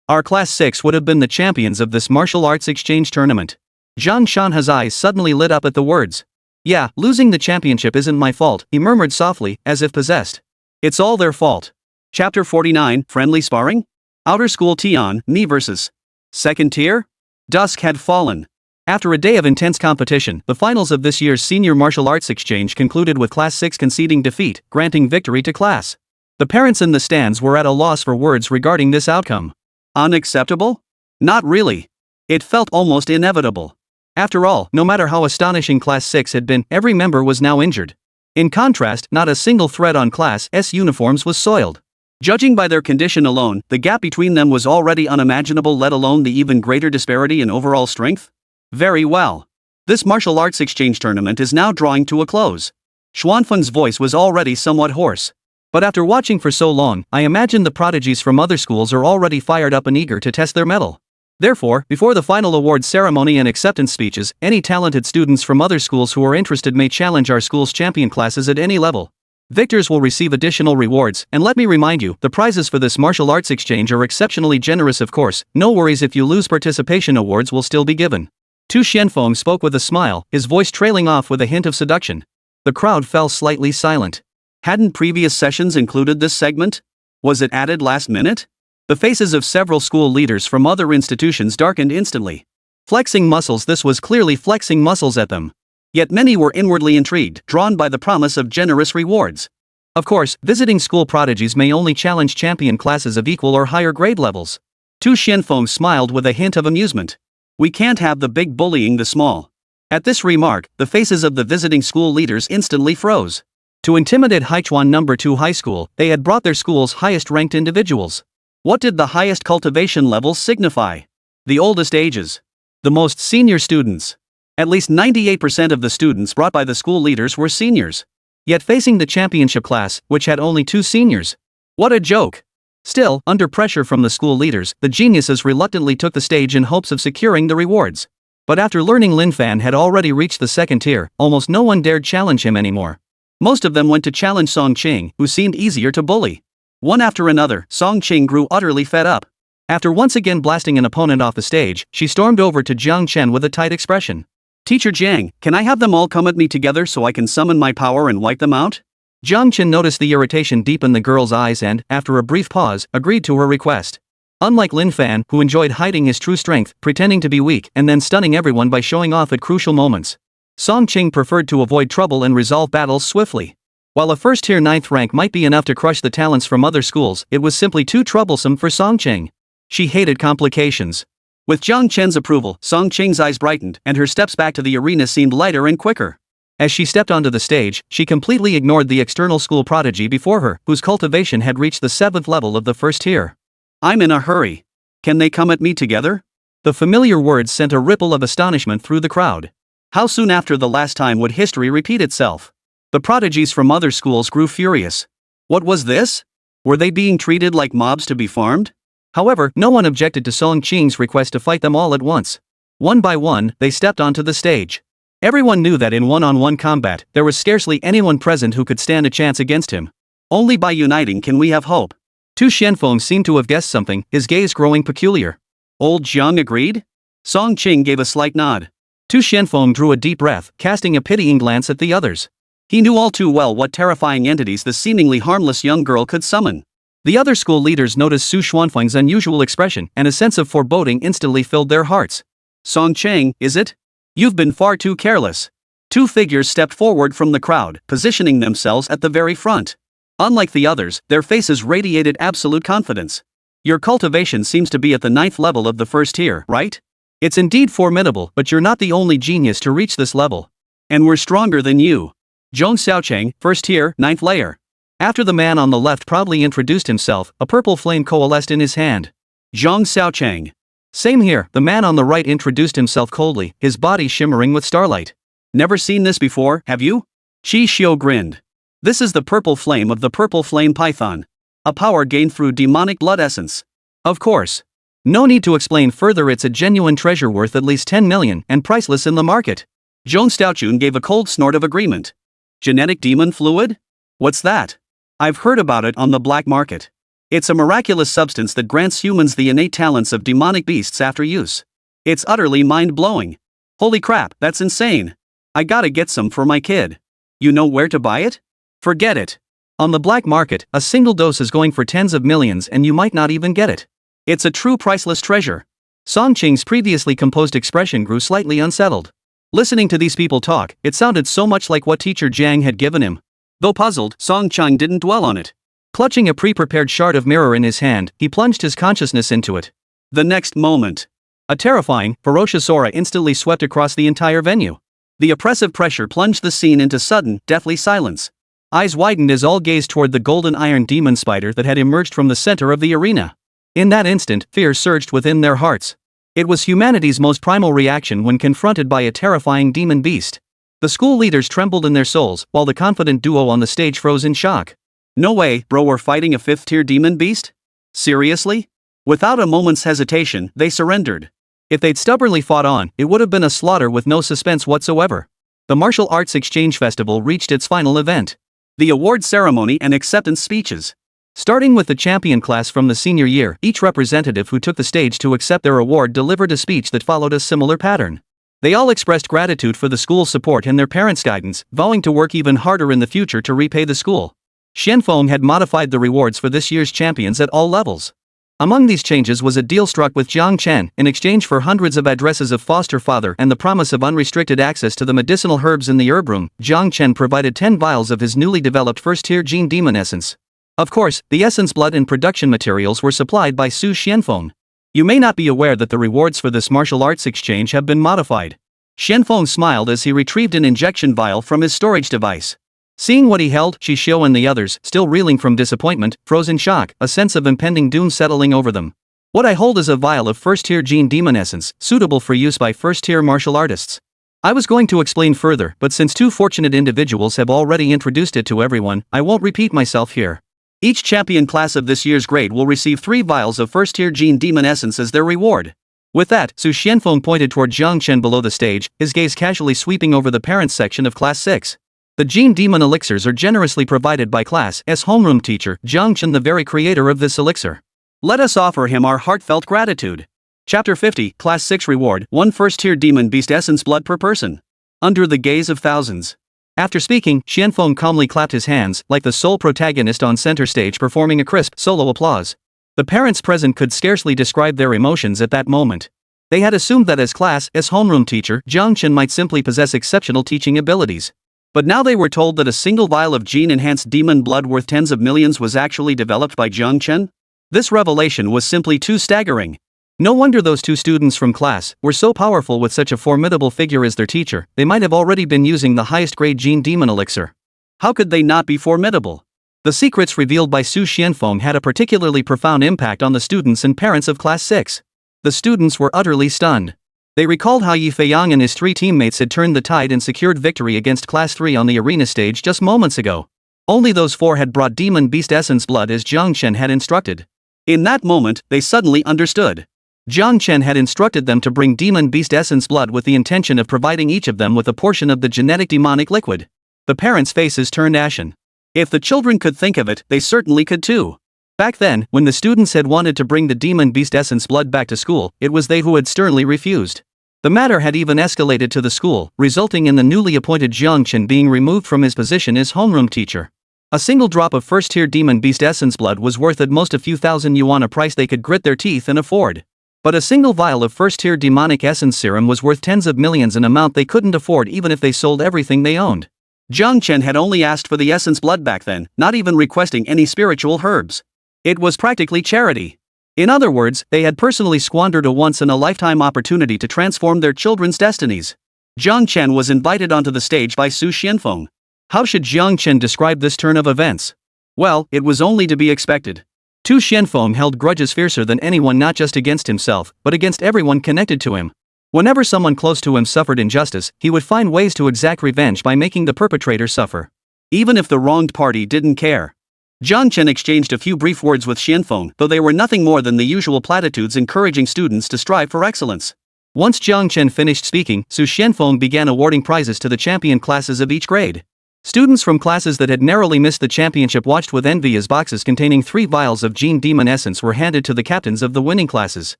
Our Class 6 would have been the champions of this martial arts exchange tournament. Zhang Shanha's eyes suddenly lit up at the words. Yeah, losing the championship isn't my fault, he murmured softly, as if possessed. It's all their fault. Chapter 49, Friendly Sparring? Outer School Tian, me versus. Second tier? Dusk had fallen. After a day of intense competition, the finals of this year's Senior Martial Arts Exchange concluded with Class 6 conceding defeat, granting victory to Class. The parents in the stands were at a loss for words regarding this outcome. Unacceptable? Not really. It felt almost inevitable. After all, no matter how astonishing Class 6 had been, every member was now injured. In contrast, not a single thread on Class S uniforms was soiled. Judging by their condition alone, the gap between them was already unimaginable, let alone the even greater disparity in overall strength. Very well. This martial arts exchange tournament is now drawing to a close. Xuanfeng's voice was already somewhat hoarse. But after watching for so long, I imagine the prodigies from other schools are already fired up and eager to test their mettle. Therefore, before the final awards ceremony and acceptance speeches, any talented students from other schools who are interested may challenge our school's champion classes at any level. Victors will receive additional rewards, and let me remind you, the prizes for this martial arts exchange are exceptionally generous, of course. No worries if you lose, participation awards will still be given. Tu Xianfeng spoke with a smile, his voice trailing off with a hint of seduction. The crowd fell slightly silent. Hadn't previous sessions included this segment? Was it added last minute? The faces of several school leaders from other institutions darkened instantly. Flexing muscles, this was clearly flexing muscles at them. Yet many were inwardly intrigued, drawn by the promise of generous rewards. Of course, visiting school prodigies may only challenge champion classes of equal or higher grade levels. Tu Xianfeng smiled with a hint of amusement. We can't have the big bullying the small. At this remark, the faces of the visiting school leaders instantly froze. To intimidate Haichuan No. 2 High School, they had brought their school's highest-ranked individuals. What did the highest cultivation levels signify? The oldest ages. The most senior students. At least 98% of the students brought by the school leaders were seniors. Yet facing the championship class, which had only 2 seniors. What a joke! Still, under pressure from the school leaders, the geniuses reluctantly took the stage in hopes of securing the rewards. But after learning Lin Fan had already reached the second tier, almost no one dared challenge him anymore. Most of them went to challenge Song Qing, who seemed easier to bully. One after another, Song Qing grew utterly fed up. After once again blasting an opponent off the stage, she stormed over to Jiang Chen with a tight expression. Teacher Jiang, can I have them all come at me together so I can summon my power and wipe them out? Jiang Chen noticed the irritation deep in the girl's eyes and, after a brief pause, agreed to her request. Unlike Lin Fan, who enjoyed hiding his true strength, pretending to be weak, and then stunning everyone by showing off at crucial moments, Song Qing preferred to avoid trouble and resolve battles swiftly. While a first-tier 9th rank might be enough to crush the talents from other schools, it was simply too troublesome for Song Qing. She hated complications. With Jiang Chen's approval, Song Qing's eyes brightened, and her steps back to the arena seemed lighter and quicker. As she stepped onto the stage, she completely ignored the external school prodigy before her, whose cultivation had reached the 7th level of the first tier. I'm in a hurry. Can they come at me together? The familiar words sent a ripple of astonishment through the crowd. How soon after the last time would history repeat itself? The prodigies from other schools grew furious. What was this? Were they being treated like mobs to be farmed? However, no one objected to Song Qing's request to fight them all at once. One by one, they stepped onto the stage. Everyone knew that in one-on-one combat, there was scarcely anyone present who could stand a chance against him. Only by uniting can we have hope. Tu Xianfeng seemed to have guessed something, his gaze growing peculiar. Old Jiang agreed? Song Qing gave a slight nod. Tu Xianfeng drew a deep breath, casting a pitying glance at the others. He knew all too well what terrifying entities the seemingly harmless young girl could summon. The other school leaders noticed Su Xuanfeng's unusual expression, and a sense of foreboding instantly filled their hearts. Song Qing, is it? You've been far too careless. 2 figures stepped forward from the crowd, positioning themselves at the very front. Unlike the others, their faces radiated absolute confidence. Your cultivation seems to be at the 9th level of the first tier, right? It's indeed formidable, but you're not the only genius to reach this level. And we're stronger than you. Zhong Xiaocheng, first tier, 9th layer. After the man on the left proudly introduced himself, a purple flame coalesced in his hand. Zhong Xiaocheng. Same here, the man on the right introduced himself coldly, his body shimmering with starlight. Never seen this before, have you? Qi Xiu grinned. This is the purple flame of the purple flame python. A power gained through demonic blood essence. Of course. No need to explain further, it's a genuine treasure worth at least 10 million and priceless in the market. Zhong Xiaochun gave a cold snort of agreement. Genetic demon fluid? What's that? I've heard about it on the black market. It's a miraculous substance that grants humans the innate talents of demonic beasts after use. It's utterly mind-blowing. Holy crap, that's insane. I gotta get some for my kid. You know where to buy it? Forget it. On the black market, a single dose is going for tens of millions and you might not even get it. It's a true priceless treasure. Song Qing's previously composed expression grew slightly unsettled. Listening to these people talk, it sounded so much like what teacher Jiang had given him. Though puzzled, Song Qing didn't dwell on it. Clutching a pre-prepared shard of mirror in his hand, he plunged his consciousness into it. The next moment, a terrifying, ferocious aura instantly swept across the entire venue. The oppressive pressure plunged the scene into sudden, deathly silence. Eyes widened as all gazed toward the golden iron demon spider that had emerged from the center of the arena. In that instant, fear surged within their hearts. It was humanity's most primal reaction when confronted by a terrifying demon beast. The school leaders trembled in their souls, while the confident duo on the stage froze in shock. No way, bro, we're fighting a 5th-tier demon beast? Seriously? Without a moment's hesitation, they surrendered. If they'd stubbornly fought on, it would have been a slaughter with no suspense whatsoever. The Martial Arts Exchange Festival reached its final event. The award ceremony and acceptance speeches. Starting with the champion class from the senior year, each representative who took the stage to accept their award delivered a speech that followed a similar pattern. They all expressed gratitude for the school's support and their parents' guidance, vowing to work even harder in the future to repay the school. Xianfeng had modified the rewards for this year's champions at all levels. Among these changes was a deal struck with Jiang Chen in exchange for hundreds of addresses of foster father and the promise of unrestricted access to the medicinal herbs in the herb room. Jiang Chen provided 10 vials of his newly developed first-tier gene demon essence. Of course, the essence blood and production materials were supplied by Su Xianfeng. You may not be aware that the rewards for this martial arts exchange have been modified. Xianfeng smiled as he retrieved an injection vial from his storage device. Seeing what he held, Shishio and the others, still reeling from disappointment, froze in shock, a sense of impending doom settling over them. What I hold is a vial of first-tier gene demon essence, suitable for use by first-tier martial artists. I was going to explain further, but since two fortunate individuals have already introduced it to everyone, I won't repeat myself here. Each champion class of this year's grade will receive 3 vials of first-tier gene demon essence as their reward. With that, Su Xianfeng pointed toward Jiang Chen below the stage, his gaze casually sweeping over the parents section of Class 6. The Gene Demon Elixirs are generously provided by Class S homeroom teacher, Jiang Chen, the very creator of this elixir. Let us offer him our heartfelt gratitude. Chapter 50, Class 6 Reward, 1 first-tier demon beast essence blood per person. Under the gaze of thousands. After speaking, Xianfeng calmly clapped his hands, like the sole protagonist on center stage performing a crisp, solo applause. The parents present could scarcely describe their emotions at that moment. They had assumed that as Class S homeroom teacher, Jiang Chen might simply possess exceptional teaching abilities. But now they were told that a single vial of gene-enhanced demon blood worth tens of millions was actually developed by Jiang Chen? This revelation was simply too staggering. No wonder those two students from class were so powerful with such a formidable figure as their teacher. They might have already been using the highest-grade gene demon elixir. How could they not be formidable? The secrets revealed by Su Xianfeng had a particularly profound impact on the students and parents of Class 6. The students were utterly stunned. They recalled how Yi Feiyang and his 3 teammates had turned the tide and secured victory against Class 3 on the arena stage just moments ago. Only those 4 had brought demon beast essence blood as Jiang Chen had instructed. In that moment, they suddenly understood. Jiang Chen had instructed them to bring demon beast essence blood with the intention of providing each of them with a portion of the genetic demonic liquid. The parents' faces turned ashen. If the children could think of it, they certainly could too. Back then, when the students had wanted to bring the demon beast essence blood back to school, it was they who had sternly refused. The matter had even escalated to the school, resulting in the newly appointed Jiang Chen being removed from his position as homeroom teacher. A single drop of first-tier demon beast essence blood was worth at most a few thousand yuan, a price they could grit their teeth and afford. But a single vial of first-tier demonic essence serum was worth tens of millions, an amount they couldn't afford even if they sold everything they owned. Jiang Chen had only asked for the essence blood back then, not even requesting any spiritual herbs. It was practically charity. In other words, they had personally squandered a once-in-a-lifetime opportunity to transform their children's destinies. Jiang Chen was invited onto the stage by Su Xianfeng. How should Jiang Chen describe this turn of events? Well, it was only to be expected. Tu Xianfeng held grudges fiercer than anyone, not just against himself, but against everyone connected to him. Whenever someone close to him suffered injustice, he would find ways to exact revenge by making the perpetrator suffer. Even if the wronged party didn't care. Jiang Chen exchanged a few brief words with Xianfeng, though they were nothing more than the usual platitudes encouraging students to strive for excellence. Once Jiang Chen finished speaking, Su Xianfeng began awarding prizes to the champion classes of each grade. Students from classes that had narrowly missed the championship watched with envy as boxes containing 3 vials of Gene Demon Essence were handed to the captains of the winning classes.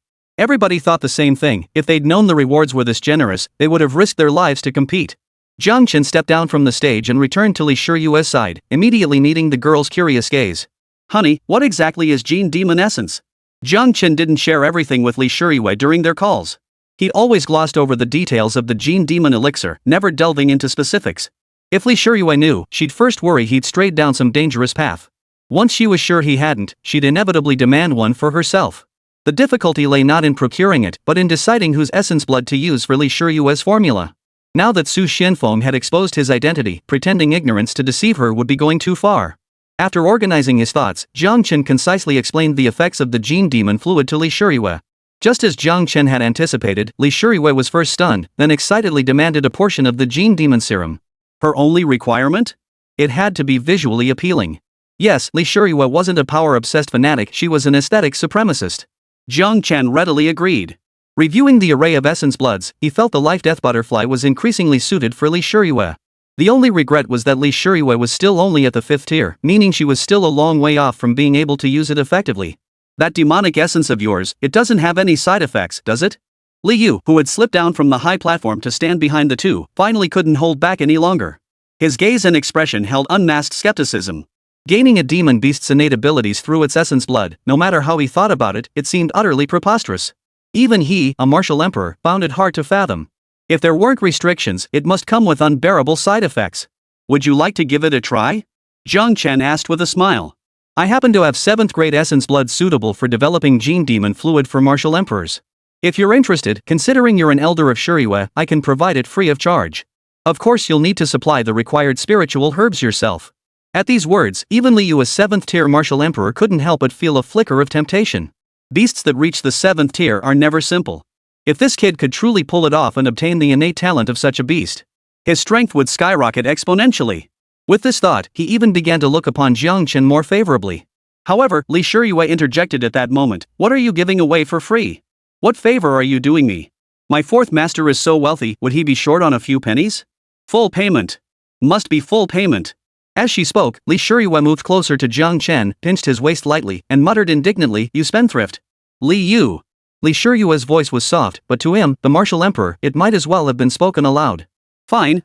Everybody thought the same thing: if they'd known the rewards were this generous, they would have risked their lives to compete. Jiang Chen stepped down from the stage and returned to Li Shiyue's side, immediately meeting the girl's curious gaze. Honey, what exactly is Gene Demon Essence? Jiang Chen didn't share everything with Li Shiyue during their calls. He'd always glossed over the details of the Gene Demon Elixir, never delving into specifics. If Li Shiyue knew, she'd first worry he'd strayed down some dangerous path. Once she was sure he hadn't, she'd inevitably demand one for herself. The difficulty lay not in procuring it, but in deciding whose essence blood to use for Li Shiyue's formula. Now that Su Xianfeng had exposed his identity, pretending ignorance to deceive her would be going too far. After organizing his thoughts, Jiang Chen concisely explained the effects of the Gene Demon fluid to Li Shiyue. Just as Jiang Chen had anticipated, Li Shiyue was first stunned, then excitedly demanded a portion of the Gene Demon serum. Her only requirement? It had to be visually appealing. Yes, Li Shiyue wasn't a power-obsessed fanatic, she was an aesthetic supremacist. Jiang Chen readily agreed. Reviewing the array of essence bloods, he felt the life-death butterfly was increasingly suited for Li Shiyue. The only regret was that Li Shiyue was still only at the 5th tier, meaning she was still a long way off from being able to use it effectively. That demonic essence of yours, it doesn't have any side effects, does it? Li Yu, who had slipped down from the high platform to stand behind the two, finally couldn't hold back any longer. His gaze and expression held unmasked skepticism. Gaining a demon beast's innate abilities through its essence blood, no matter how he thought about it, it seemed utterly preposterous. Even he, a martial emperor, found it hard to fathom. If there weren't restrictions, it must come with unbearable side effects. Would you like to give it a try? Jiang Chen asked with a smile. I happen to have 7th grade essence blood suitable for developing Gene Demon fluid for martial emperors. If you're interested, considering you're an elder of Shiyue, I can provide it free of charge. Of course you'll need to supply the required spiritual herbs yourself. At these words, even Li Yu, a 7th tier martial emperor, couldn't help but feel a flicker of temptation. Beasts that reach the 7th tier are never simple. If this kid could truly pull it off and obtain the innate talent of such a beast, his strength would skyrocket exponentially. With this thought, he even began to look upon Jiang Chen more favorably. However, Li Shiyue interjected at that moment. What are you giving away for free? What favor are you doing me? My 4th master is so wealthy, would he be short on a few pennies? Full payment. Must be full payment. As she spoke, Li Shiyue moved closer to Jiang Chen, pinched his waist lightly, and muttered indignantly, "You spendthrift." Li Yu. Li Shiyue's voice was soft, but to him, the martial emperor, it might as well have been spoken aloud. Fine.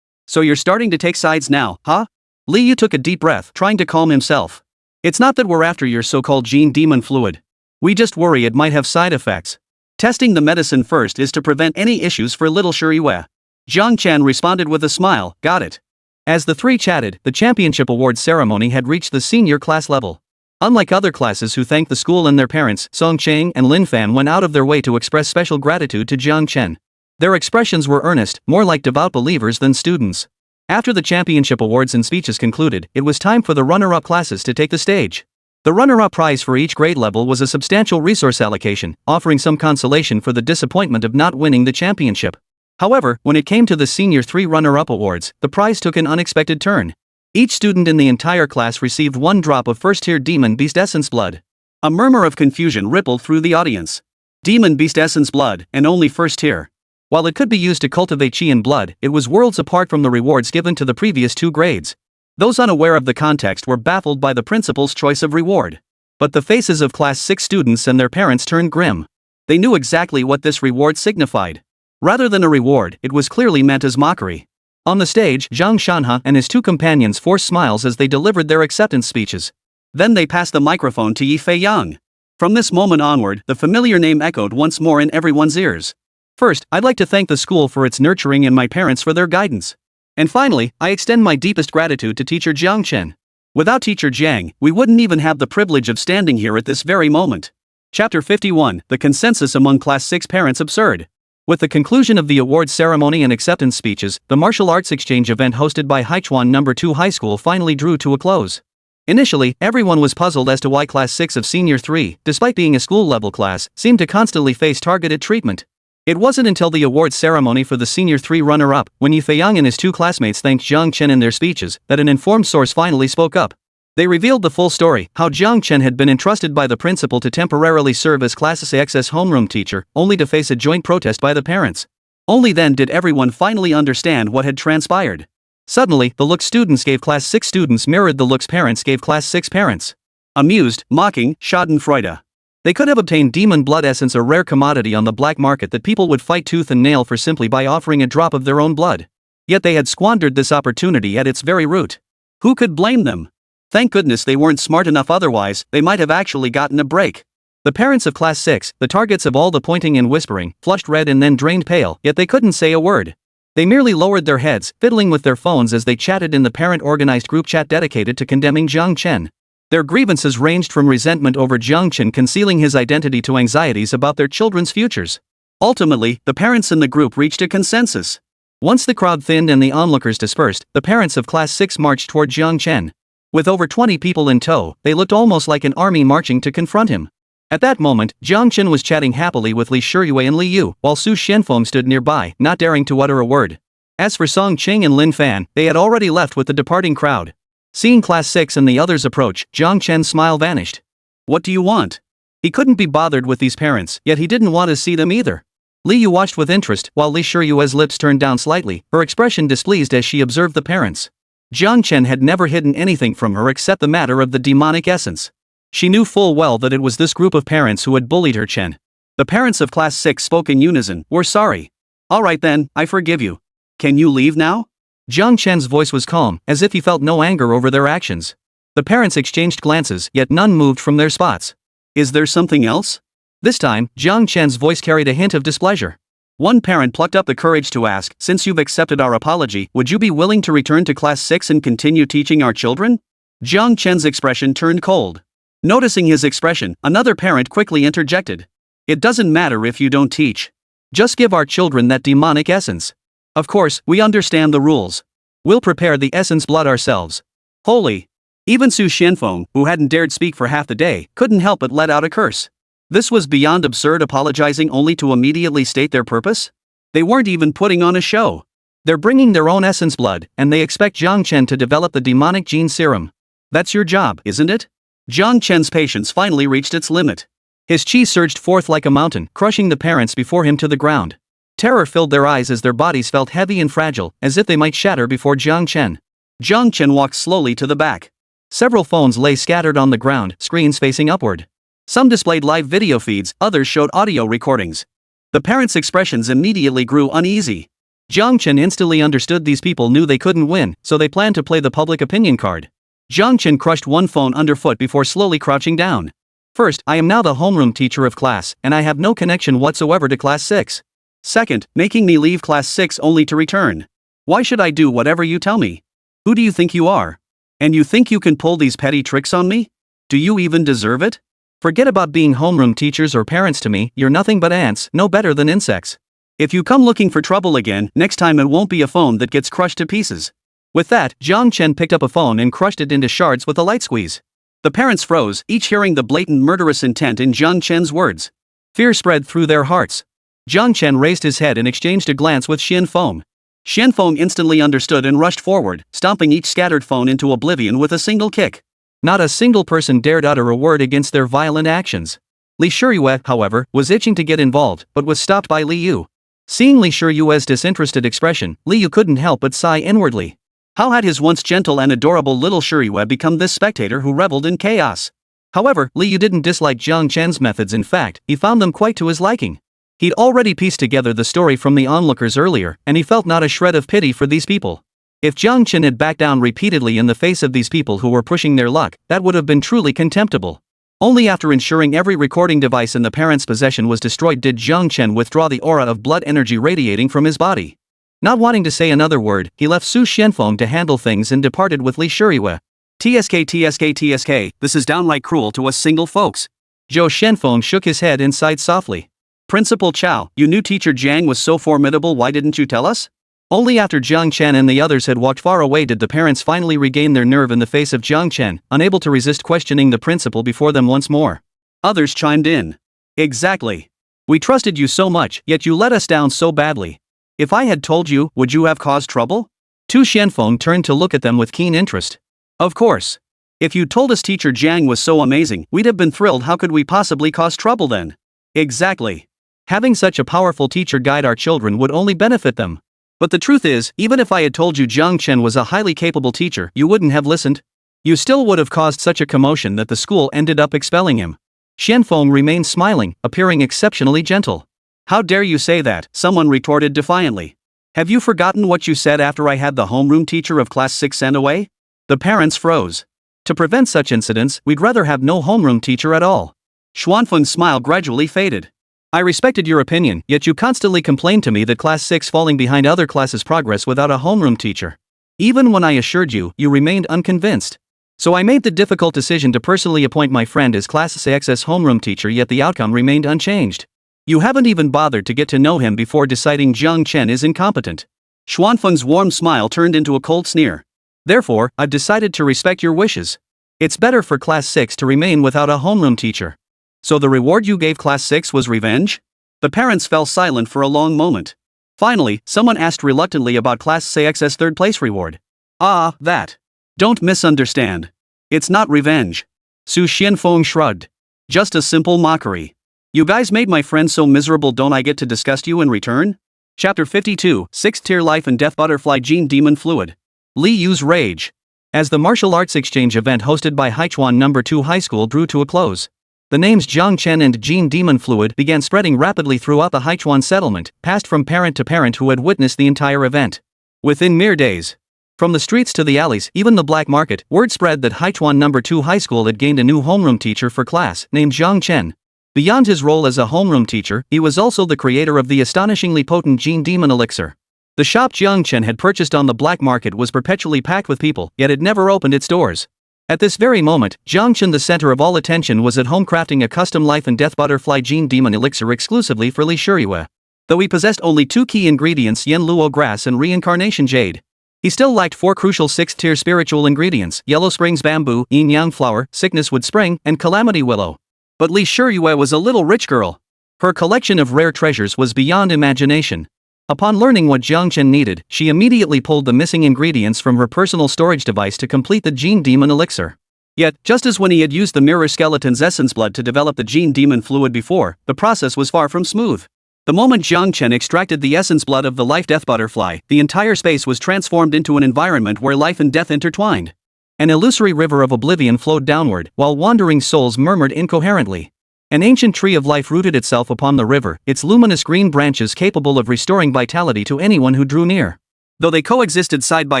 So you're starting to take sides now, huh? Li Yu took a deep breath, trying to calm himself. It's not that we're after your so-called Gene Demon fluid. We just worry it might have side effects. Testing the medicine first is to prevent any issues for little Shiyue. Jiang Chen responded with a smile, got it. As the three chatted, the championship award ceremony had reached the senior class level. Unlike other classes who thanked the school and their parents, Song Chang and Lin Fan went out of their way to express special gratitude to Jiang Chen. Their expressions were earnest, more like devout believers than students. After the championship awards and speeches concluded, it was time for the runner-up classes to take the stage. The runner-up prize for each grade level was a substantial resource allocation, offering some consolation for the disappointment of not winning the championship. However, when it came to the Senior 3 runner-up awards, the prize took an unexpected turn. Each student in the entire class received 1 drop of first-tier Demon Beast Essence blood. A murmur of confusion rippled through the audience. Demon Beast Essence blood, and only first tier. While it could be used to cultivate chi and blood, it was worlds apart from the rewards given to the previous 2 grades. Those unaware of the context were baffled by the principal's choice of reward. But the faces of Class 6 students and their parents turned grim. They knew exactly what this reward signified. Rather than a reward, it was clearly meant as mockery. On the stage, Zhang Shanhe and his 2 companions forced smiles as they delivered their acceptance speeches. Then they passed the microphone to Yi Fei-yang. From this moment onward, the familiar name echoed once more in everyone's ears. First, I'd like to thank the school for its nurturing and my parents for their guidance. And finally, I extend my deepest gratitude to teacher Jiang Chen. Without teacher Jiang, we wouldn't even have the privilege of standing here at this very moment. Chapter 51, The Consensus Among Class 6 Parents Absurd. With the conclusion of the awards ceremony and acceptance speeches, the martial arts exchange event hosted by Haichuan No. 2 High School finally drew to a close. Initially, everyone was puzzled as to why Class 6 of Senior 3, despite being a school-level class, seemed to constantly face targeted treatment. It wasn't until the awards ceremony for the Senior 3 runner-up, when Yi Fei-yang and his 2 classmates thanked Jiang Chen in their speeches, that an informed source finally spoke up. They revealed the full story, how Jiang Chen had been entrusted by the principal to temporarily serve as Class 6's homeroom teacher, only to face a joint protest by the parents. Only then did everyone finally understand what had transpired. Suddenly, the looks students gave class 6 students mirrored the looks parents gave class 6 parents. Amused, mocking, schadenfreude. They could have obtained demon blood essence, a rare commodity on the black market that people would fight tooth and nail for simply by offering a drop of their own blood. Yet they had squandered this opportunity at its very root. Who could blame them? Thank goodness they weren't smart enough, otherwise, they might have actually gotten a break. The parents of class 6, the targets of all the pointing and whispering, flushed red and then drained pale, yet they couldn't say a word. They merely lowered their heads, fiddling with their phones as they chatted in the parent-organized group chat dedicated to condemning Jiang Chen. Their grievances ranged from resentment over Jiang Chen concealing his identity to anxieties about their children's futures. Ultimately, the parents in the group reached a consensus. Once the crowd thinned and the onlookers dispersed, the parents of class 6 marched toward Jiang Chen. With over 20 people in tow, they looked almost like an army marching to confront him. At that moment, Jiang Chen was chatting happily with Li Shiyue and Li Yu, while Su Xianfeng stood nearby, not daring to utter a word. As for Song Qing and Lin Fan, they had already left with the departing crowd. Seeing class 6 and the others approach, Jiang Chen's smile vanished. What do you want? He couldn't be bothered with these parents, yet he didn't want to see them either. Li Yu watched with interest, while Li Shiyue's lips turned down slightly, her expression displeased as she observed the parents. Jiang Chen had never hidden anything from her except the matter of the demonic essence. She knew full well that it was this group of parents who had bullied her Chen. The parents of class 6 spoke in unison. We're sorry. All right then, I forgive you. Can you leave now? Jiang Chen's voice was calm, as if he felt no anger over their actions. The parents exchanged glances, yet none moved from their spots. Is there something else? This time, Jiang Chen's voice carried a hint of displeasure. One parent plucked up the courage to ask, since you've accepted our apology, would you be willing to return to class 6 and continue teaching our children? Jiang Chen's expression turned cold. Noticing his expression, another parent quickly interjected. It doesn't matter if you don't teach. Just give our children that demonic essence. Of course, we understand the rules. We'll prepare the essence blood ourselves. Holy! Even Su Xianfeng, who hadn't dared speak for half the day, couldn't help but let out a curse. This was beyond absurd, apologizing only to immediately state their purpose? They weren't even putting on a show. They're bringing their own essence blood, and they expect Jiang Chen to develop the demonic gene serum. That's your job, isn't it? Jiang Chen's patience finally reached its limit. His chi surged forth like a mountain, crushing the parents before him to the ground. Terror filled their eyes as their bodies felt heavy and fragile, as if they might shatter before Jiang Chen. Jiang Chen walked slowly to the back. Several phones lay scattered on the ground, screens facing upward. Some displayed live video feeds, others showed audio recordings. The parents' expressions immediately grew uneasy. Jiang Chen instantly understood these people knew they couldn't win, so they planned to play the public opinion card. Jiang Chen crushed one phone underfoot before slowly crouching down. First, I am now the homeroom teacher of class, and I have no connection whatsoever to class 6. Second, making me leave class 6 only to return. Why should I do whatever you tell me? Who do you think you are? And you think you can pull these petty tricks on me? Do you even deserve it? Forget about being homeroom teachers or parents to me, you're nothing but ants, no better than insects. If you come looking for trouble again, next time it won't be a phone that gets crushed to pieces. With that, Jiang Chen picked up a phone and crushed it into shards with a light squeeze. The parents froze, each hearing the blatant murderous intent in Jiang Chen's words. Fear spread through their hearts. Jiang Chen raised his head and exchanged a glance with Xianfeng. Xianfeng instantly understood and rushed forward, stomping each scattered phone into oblivion with a single kick. Not a single person dared utter a word against their violent actions. Li Shiyue, however, was itching to get involved, but was stopped by Li Yu. Seeing Li Shiyue's disinterested expression, Li Yu couldn't help but sigh inwardly. How had his once gentle and adorable little Shiyue become this spectator who reveled in chaos? However, Li Yu didn't dislike Jiang Chen's methods. In fact, he found them quite to his liking. He'd already pieced together the story from the onlookers earlier, and he felt not a shred of pity for these people. If Jiang Chen had backed down repeatedly in the face of these people who were pushing their luck, that would have been truly contemptible. Only after ensuring every recording device in the parents' possession was destroyed did Jiang Chen withdraw the aura of blood energy radiating from his body. Not wanting to say another word, he left Su Xianfeng to handle things and departed with Li Shiyue. TSK, this is downright cruel to us single folks. Zhou Xianfeng shook his head and sighed softly. Principal Chow, you knew teacher Jiang was so formidable, why didn't you tell us? Only after Jiang Chen and the others had walked far away did the parents finally regain their nerve in the face of Jiang Chen, unable to resist questioning the principal before them once more. Others chimed in. Exactly. We trusted you so much, yet you let us down so badly. If I had told you, would you have caused trouble? Tu Xianfeng turned to look at them with keen interest. Of course. If you told us teacher Jiang was so amazing, we'd have been thrilled. How could we possibly cause trouble then? Exactly. Having such a powerful teacher guide our children would only benefit them. But the truth is, even if I had told you Jiang Chen was a highly capable teacher, you wouldn't have listened. You still would have caused such a commotion that the school ended up expelling him. Xianfeng remained smiling, appearing exceptionally gentle. How dare you say that, someone retorted defiantly. Have you forgotten what you said after I had the homeroom teacher of class 6 sent away? The parents froze. To prevent such incidents, we'd rather have no homeroom teacher at all. Xuanfeng's smile gradually faded. I respected your opinion, yet you constantly complained to me that class 6 falling behind other classes' progress without a homeroom teacher. Even when I assured you, you remained unconvinced. So I made the difficult decision to personally appoint my friend as class 6's homeroom teacher, yet the outcome remained unchanged. You haven't even bothered to get to know him before deciding Jiang Chen is incompetent. Xuanfeng's warm smile turned into a cold sneer. Therefore, I've decided to respect your wishes. It's better for class 6 to remain without a homeroom teacher. So the reward you gave class 6 was revenge? The parents fell silent for a long moment. Finally, someone asked reluctantly about class 6's third place reward. Ah, that. Don't misunderstand. It's not revenge. Su Xianfeng shrugged. Just a simple mockery. You guys made my friend so miserable, don't I get to disgust you in return? Chapter 52, 6th Tier Life and Death Butterfly Gene Demon Fluid. Li Yu's Rage. As the martial arts exchange event hosted by Haichuan No. 2 High School drew to a close, the names Jiang Chen and Gene Demon Fluid began spreading rapidly throughout the Haichuan settlement, passed from parent to parent who had witnessed the entire event. Within mere days, from the streets to the alleys, even the black market, word spread that Haichuan No. 2 High School had gained a new homeroom teacher for class, named Jiang Chen. Beyond his role as a homeroom teacher, he was also the creator of the astonishingly potent Gene Demon Elixir. The shop Jiang Chen had purchased on the black market was perpetually packed with people, yet it never opened its doors. At this very moment, Jiang Chen, the center of all attention, was at home crafting a custom life and death butterfly Gene Demon Elixir exclusively for Li Shiyue. Though he possessed only 2 key ingredients, Yen Luo grass and reincarnation jade, he still lacked 4 crucial 6th-tier spiritual ingredients: Yellow Springs bamboo, Yin Yang flower, Sickness Wood spring, and Calamity willow. But Li Shiyue was a little rich girl. Her collection of rare treasures was beyond imagination. Upon learning what Jiang Chen needed, she immediately pulled the missing ingredients from her personal storage device to complete the Gene Demon Elixir. Yet, just as when he had used the mirror skeleton's essence blood to develop the Gene Demon Fluid before, the process was far from smooth. The moment Jiang Chen extracted the essence blood of the life-death butterfly, the entire space was transformed into an environment where life and death intertwined. An illusory river of oblivion flowed downward, while wandering souls murmured incoherently. An ancient tree of life rooted itself upon the river, its luminous green branches capable of restoring vitality to anyone who drew near. Though they coexisted side by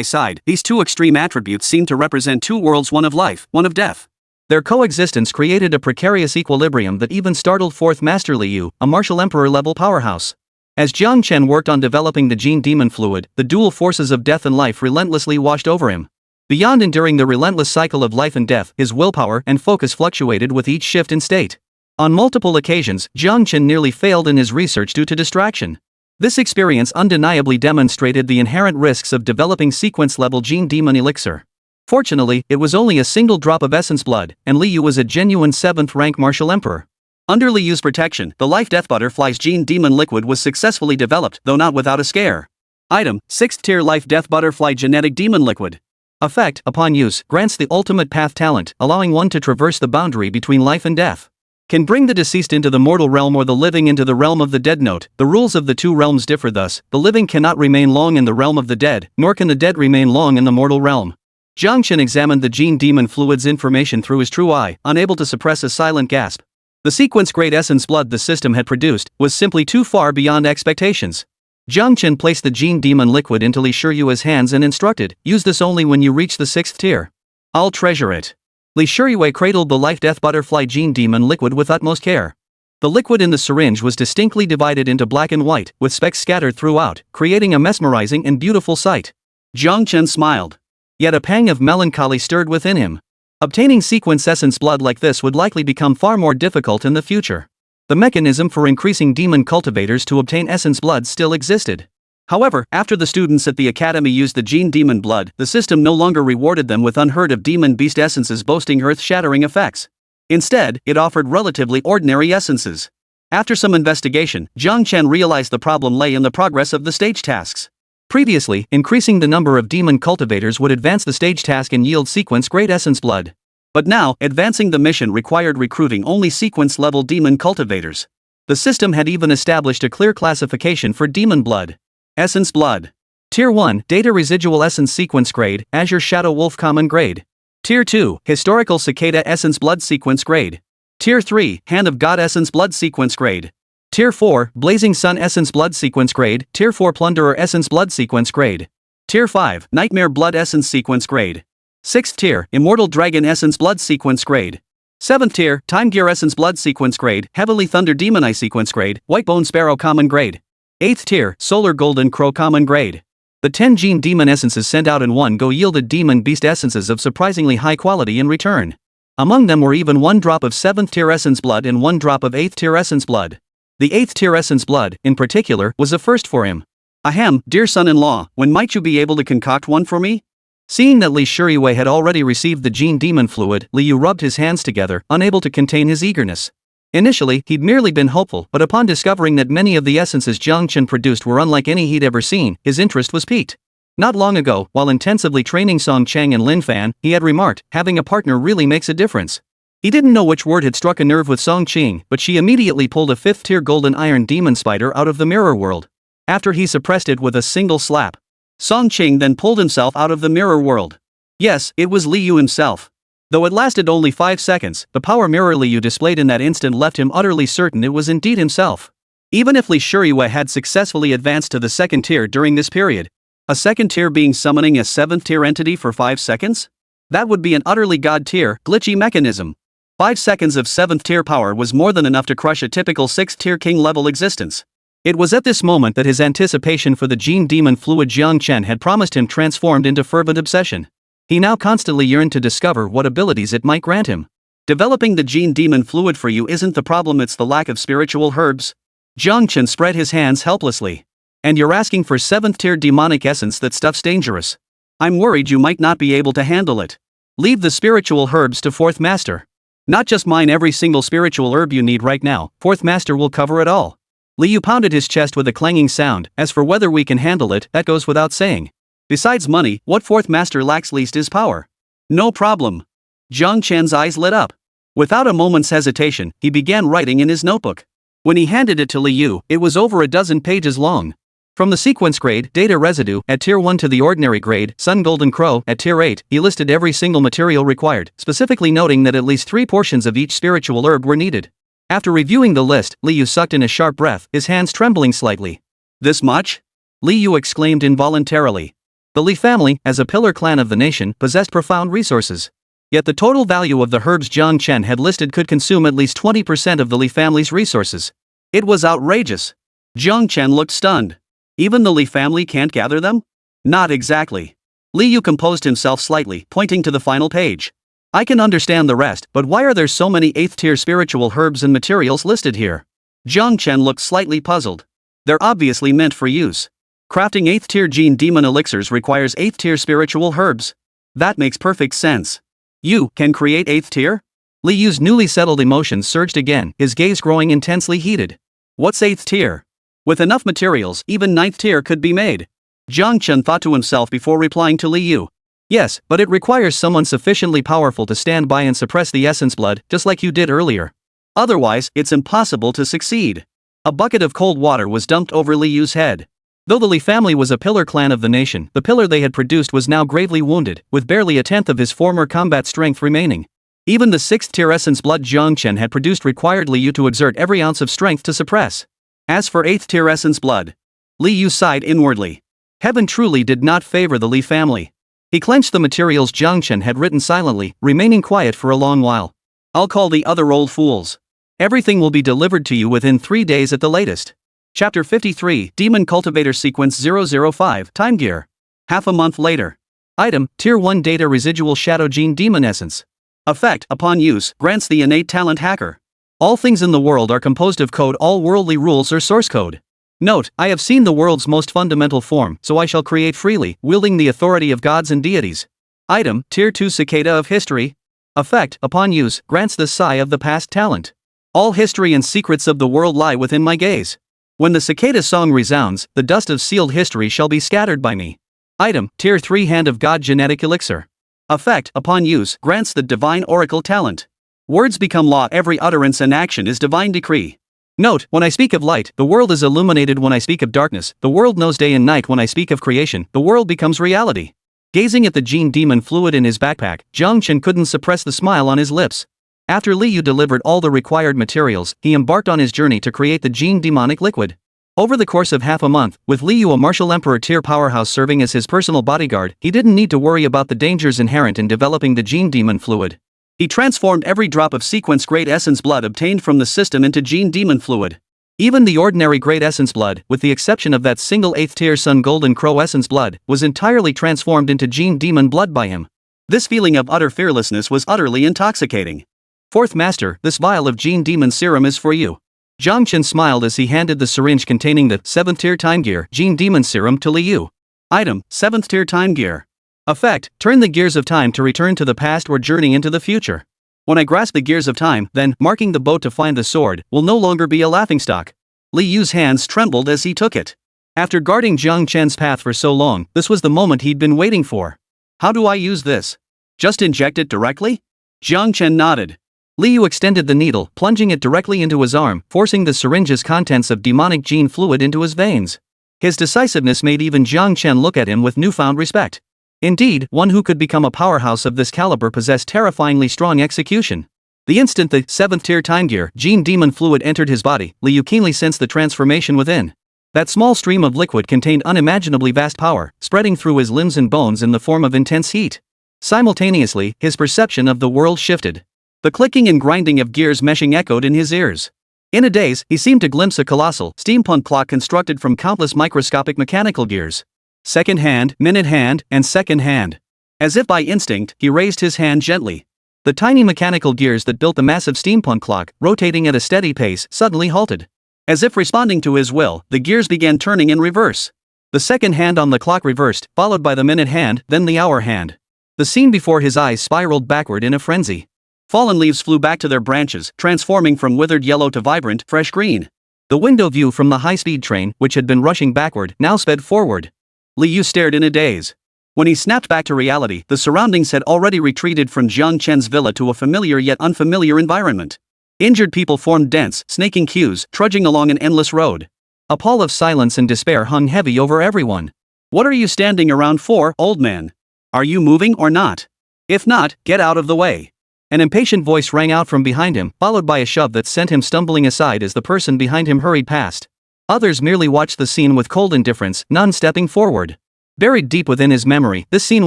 side, these two extreme attributes seemed to represent two worlds, one of life, one of death. Their coexistence created a precarious equilibrium that even startled 4th Master Li Yu, a martial emperor-level powerhouse. As Jiang Chen worked on developing the Gene Demon Fluid, the dual forces of death and life relentlessly washed over him. Beyond enduring the relentless cycle of life and death, his willpower and focus fluctuated with each shift in state. On multiple occasions, Jiang Chen nearly failed in his research due to distraction. This experience undeniably demonstrated the inherent risks of developing sequence-level Gene Demon Elixir. Fortunately, it was only a single drop of essence blood, and Li Yu was a genuine 7th-rank martial emperor. Under Li Yu's protection, the life-death butterfly's Gene Demon Liquid was successfully developed, though not without a scare. Item: 6th-tier life-death butterfly genetic demon liquid. Effect: upon use, grants the ultimate path talent, allowing one to traverse the boundary between life and death. Can bring the deceased into the mortal realm or the living into the realm of the dead. Note: the rules of the two realms differ thus, the living cannot remain long in the realm of the dead, nor can the dead remain long in the mortal realm. Jiang Chen examined the Gene Demon Fluid's information through his true eye, unable to suppress a silent gasp. The sequence-grade essence blood the system had produced was simply too far beyond expectations. Jiang Chen placed the Gene Demon Liquid into Li Shiyue's hands and instructed, "Use this only when you reach the 6th tier. I'll treasure it." Li Shiyue cradled the life-death butterfly Gene Demon Liquid with utmost care. The liquid in the syringe was distinctly divided into black and white, with specks scattered throughout, creating a mesmerizing and beautiful sight. Jiang Chen smiled. Yet a pang of melancholy stirred within him. Obtaining sequence essence blood like this would likely become far more difficult in the future. The mechanism for increasing demon cultivators to obtain essence blood still existed. However, after the students at the academy used the Gene Demon blood, the system no longer rewarded them with unheard of demon beast essences boasting earth-shattering effects. Instead, it offered relatively ordinary essences. After some investigation, Jiang Chen realized the problem lay in the progress of the stage tasks. Previously, increasing the number of demon cultivators would advance the stage task and yield sequence-grade essence blood. But now, advancing the mission required recruiting only sequence-level demon cultivators. The system had even established a clear classification for demon blood. Essence blood. Tier 1, Data Residual Essence Sequence Grade, Azure Shadow Wolf Common Grade. Tier 2, Historical Cicada Essence Blood Sequence Grade. Tier 3, Hand of God Essence Blood Sequence Grade. Tier 4, Blazing Sun Essence Blood Sequence Grade. Tier 4, Plunderer Essence Blood Sequence Grade. Tier 5, Nightmare Blood Essence Sequence Grade. 6th Tier, Immortal Dragon Essence Blood Sequence Grade. 7th Tier, Time Gear Essence Blood Sequence Grade. Heavenly Thunder Demon Eye Sequence Grade. White Bone Sparrow Common Grade. 8th Tier, Solar Golden Crow Common Grade. The 10 Gene Demon Essences sent out in one go yielded Demon Beast Essences of surprisingly high quality in return. Among them were even 1 drop of 7th Tier Essence Blood and 1 drop of 8th Tier Essence Blood. The 8th Tier Essence Blood, in particular, was a first for him. Ahem, dear son-in-law, when might you be able to concoct one for me? Seeing that Li Shuriwei had already received the Gene Demon Fluid, Li Yu rubbed his hands together, unable to contain his eagerness. Initially, he'd merely been hopeful, but upon discovering that many of the essences Jiang Chen produced were unlike any he'd ever seen, his interest was piqued. Not long ago, while intensively training Song Chang and Lin Fan, he had remarked, having a partner really makes a difference. He didn't know which word had struck a nerve with Song Qing, but she immediately pulled a 5th Tier Golden Iron Demon Spider out of the mirror world. After he suppressed it with a single slap, Song Qing then pulled himself out of the mirror world. Yes, it was Li Yu himself. Though it lasted only 5 seconds, the power mirror Li Yu displayed in that instant left him utterly certain it was indeed himself. Even if Li Shuriwei had successfully advanced to the 2nd tier during this period, a 2nd tier being summoning a 7th tier entity for 5 seconds? That would be an utterly god tier, glitchy mechanism. 5 seconds of 7th tier power was more than enough to crush a typical 6th tier king level existence. It was at this moment that his anticipation for the Gene Demon Fluid Jiang Chen had promised him transformed into fervent obsession. He now constantly yearned to discover what abilities it might grant him. Developing the Gene Demon Fluid for you isn't the problem, it's the lack of spiritual herbs. Jiang Chen spread his hands helplessly. And you're asking for 7th tier demonic essence? That stuff's dangerous. I'm worried you might not be able to handle it. Leave the spiritual herbs to 4th Master. Not just mine every single spiritual herb you need right now, 4th Master will cover it all. Li Yu pounded his chest with a clanging sound. As for whether we can handle it, that goes without saying. Besides money, what 4th Master lacks least is power. No problem. Jiang Chen's eyes lit up. Without a moment's hesitation, he began writing in his notebook. When he handed it to Li Yu, it was over a dozen pages long. From the sequence grade, Data Residue, at Tier 1 to the ordinary grade, Sun Golden Crow, at Tier 8, he listed every single material required, specifically noting that at least 3 portions of each spiritual herb were needed. After reviewing the list, Li Yu sucked in a sharp breath, his hands trembling slightly. This much? Li Yu exclaimed involuntarily. The Li family, as a pillar clan of the nation, possessed profound resources. Yet the total value of the herbs Jiang Chen had listed could consume at least 20% of the Li family's resources. It was outrageous. Jiang Chen looked stunned. Even the Li family can't gather them? Not exactly. Li Yu composed himself slightly, pointing to the final page. I can understand the rest, but why are there so many 8th tier spiritual herbs and materials listed here? Jiang Chen looked slightly puzzled. They're obviously meant for use. Crafting 8th tier Gene Demon Elixirs requires 8th tier spiritual herbs. That makes perfect sense. You can create 8th tier? Li Yu's newly settled emotions surged again, his gaze growing intensely heated. What's 8th tier? With enough materials, even 9th tier could be made. Jiang Chen thought to himself before replying to Li Yu. Yes, but it requires someone sufficiently powerful to stand by and suppress the essence blood, just like you did earlier. Otherwise, it's impossible to succeed. A bucket of cold water was dumped over Li Yu's head. Though the Li family was a pillar clan of the nation, the pillar they had produced was now gravely wounded, with barely a tenth of his former combat strength remaining. Even the 6th tier essence blood Jiang Chen had produced required Li Yu to exert every ounce of strength to suppress. As for 8th tier essence blood, Li Yu sighed inwardly. Heaven truly did not favor the Li family. He clenched the materials Jiang Chen had written silently, remaining quiet for a long while. I'll call the other old fools. Everything will be delivered to you within 3 days at the latest. Chapter 53, Demon Cultivator Sequence 005, Time Gear. Half a month later. Item, Tier 1 Data Residual Shadow Gene Demon Essence. Effect, upon use, grants the innate talent hacker. All things in the world are composed of code. All worldly rules are source code. Note, I have seen the world's most fundamental form, so I shall create freely, wielding the authority of gods and deities. Item, Tier 2 Cicada of History. Effect, upon use, grants the sigh of the past talent. All history and secrets of the world lie within my gaze. When the cicada song resounds, the dust of sealed history shall be scattered by me. Item, Tier 3 Hand of God Genetic Elixir. Effect, upon use, grants the divine oracle talent. Words become law, every utterance and action is divine decree. Note, when I speak of light, the world is illuminated. When I speak of darkness, the world knows day and night. When I speak of creation, the world becomes reality. Gazing at the gene demon fluid in his backpack, Jiang Chen couldn't suppress the smile on his lips. After Li Yu delivered all the required materials, he embarked on his journey to create the gene demonic liquid. Over the course of half a month, with Li Yu, a martial emperor tier powerhouse, serving as his personal bodyguard, he didn't need to worry about the dangers inherent in developing the gene demon fluid. He transformed every drop of sequence grade essence blood obtained from the system into gene demon fluid. Even the ordinary grade essence blood, with the exception of that single 8th tier Sun Golden Crow essence blood, was entirely transformed into gene demon blood by him. This feeling of utter fearlessness was utterly intoxicating. Fourth Master, this vial of gene demon serum is for you. Jiang Chen smiled as he handed the syringe containing the 7th tier time gear gene demon serum to Li Yu. Item, 7th tier time gear. Effect, turn the gears of time to return to the past or journey into the future. When I grasp the gears of time, then, marking the boat to find the sword, will no longer be a laughingstock. Li Yu's hands trembled as he took it. After guarding Jiang Chen's path for so long, this was the moment he'd been waiting for. How do I use this? Just inject it directly? Jiang Chen nodded. Li Yu extended the needle, plunging it directly into his arm, forcing the syringe's contents of demonic gene fluid into his veins. His decisiveness made even Jiang Chen look at him with newfound respect. Indeed, one who could become a powerhouse of this caliber possessed terrifyingly strong execution. The instant the 7th tier time gear gene demon fluid entered his body, Li Yu keenly sensed the transformation within. That small stream of liquid contained unimaginably vast power, spreading through his limbs and bones in the form of intense heat. Simultaneously, his perception of the world shifted. The clicking and grinding of gears meshing echoed in his ears. In a daze, he seemed to glimpse a colossal, steampunk clock constructed from countless microscopic mechanical gears. Second hand, minute hand, and second hand. As if by instinct, he raised his hand gently. The tiny mechanical gears that built the massive steampunk clock, rotating at a steady pace, suddenly halted. As if responding to his will, the gears began turning in reverse. The second hand on the clock reversed, followed by the minute hand, then the hour hand. The scene before his eyes spiraled backward in a frenzy. Fallen leaves flew back to their branches, transforming from withered yellow to vibrant, fresh green. The window view from the high-speed train, which had been rushing backward, now sped forward. Li Yu stared in a daze. When he snapped back to reality, the surroundings had already retreated from Jiang Chen's villa to a familiar yet unfamiliar environment. Injured people formed dense, snaking queues, trudging along an endless road. A pall of silence and despair hung heavy over everyone. What are you standing around for, old man? Are you moving or not? If not, get out of the way. An impatient voice rang out from behind him, followed by a shove that sent him stumbling aside as the person behind him hurried past. Others merely watched the scene with cold indifference, none stepping forward. Buried deep within his memory, this scene,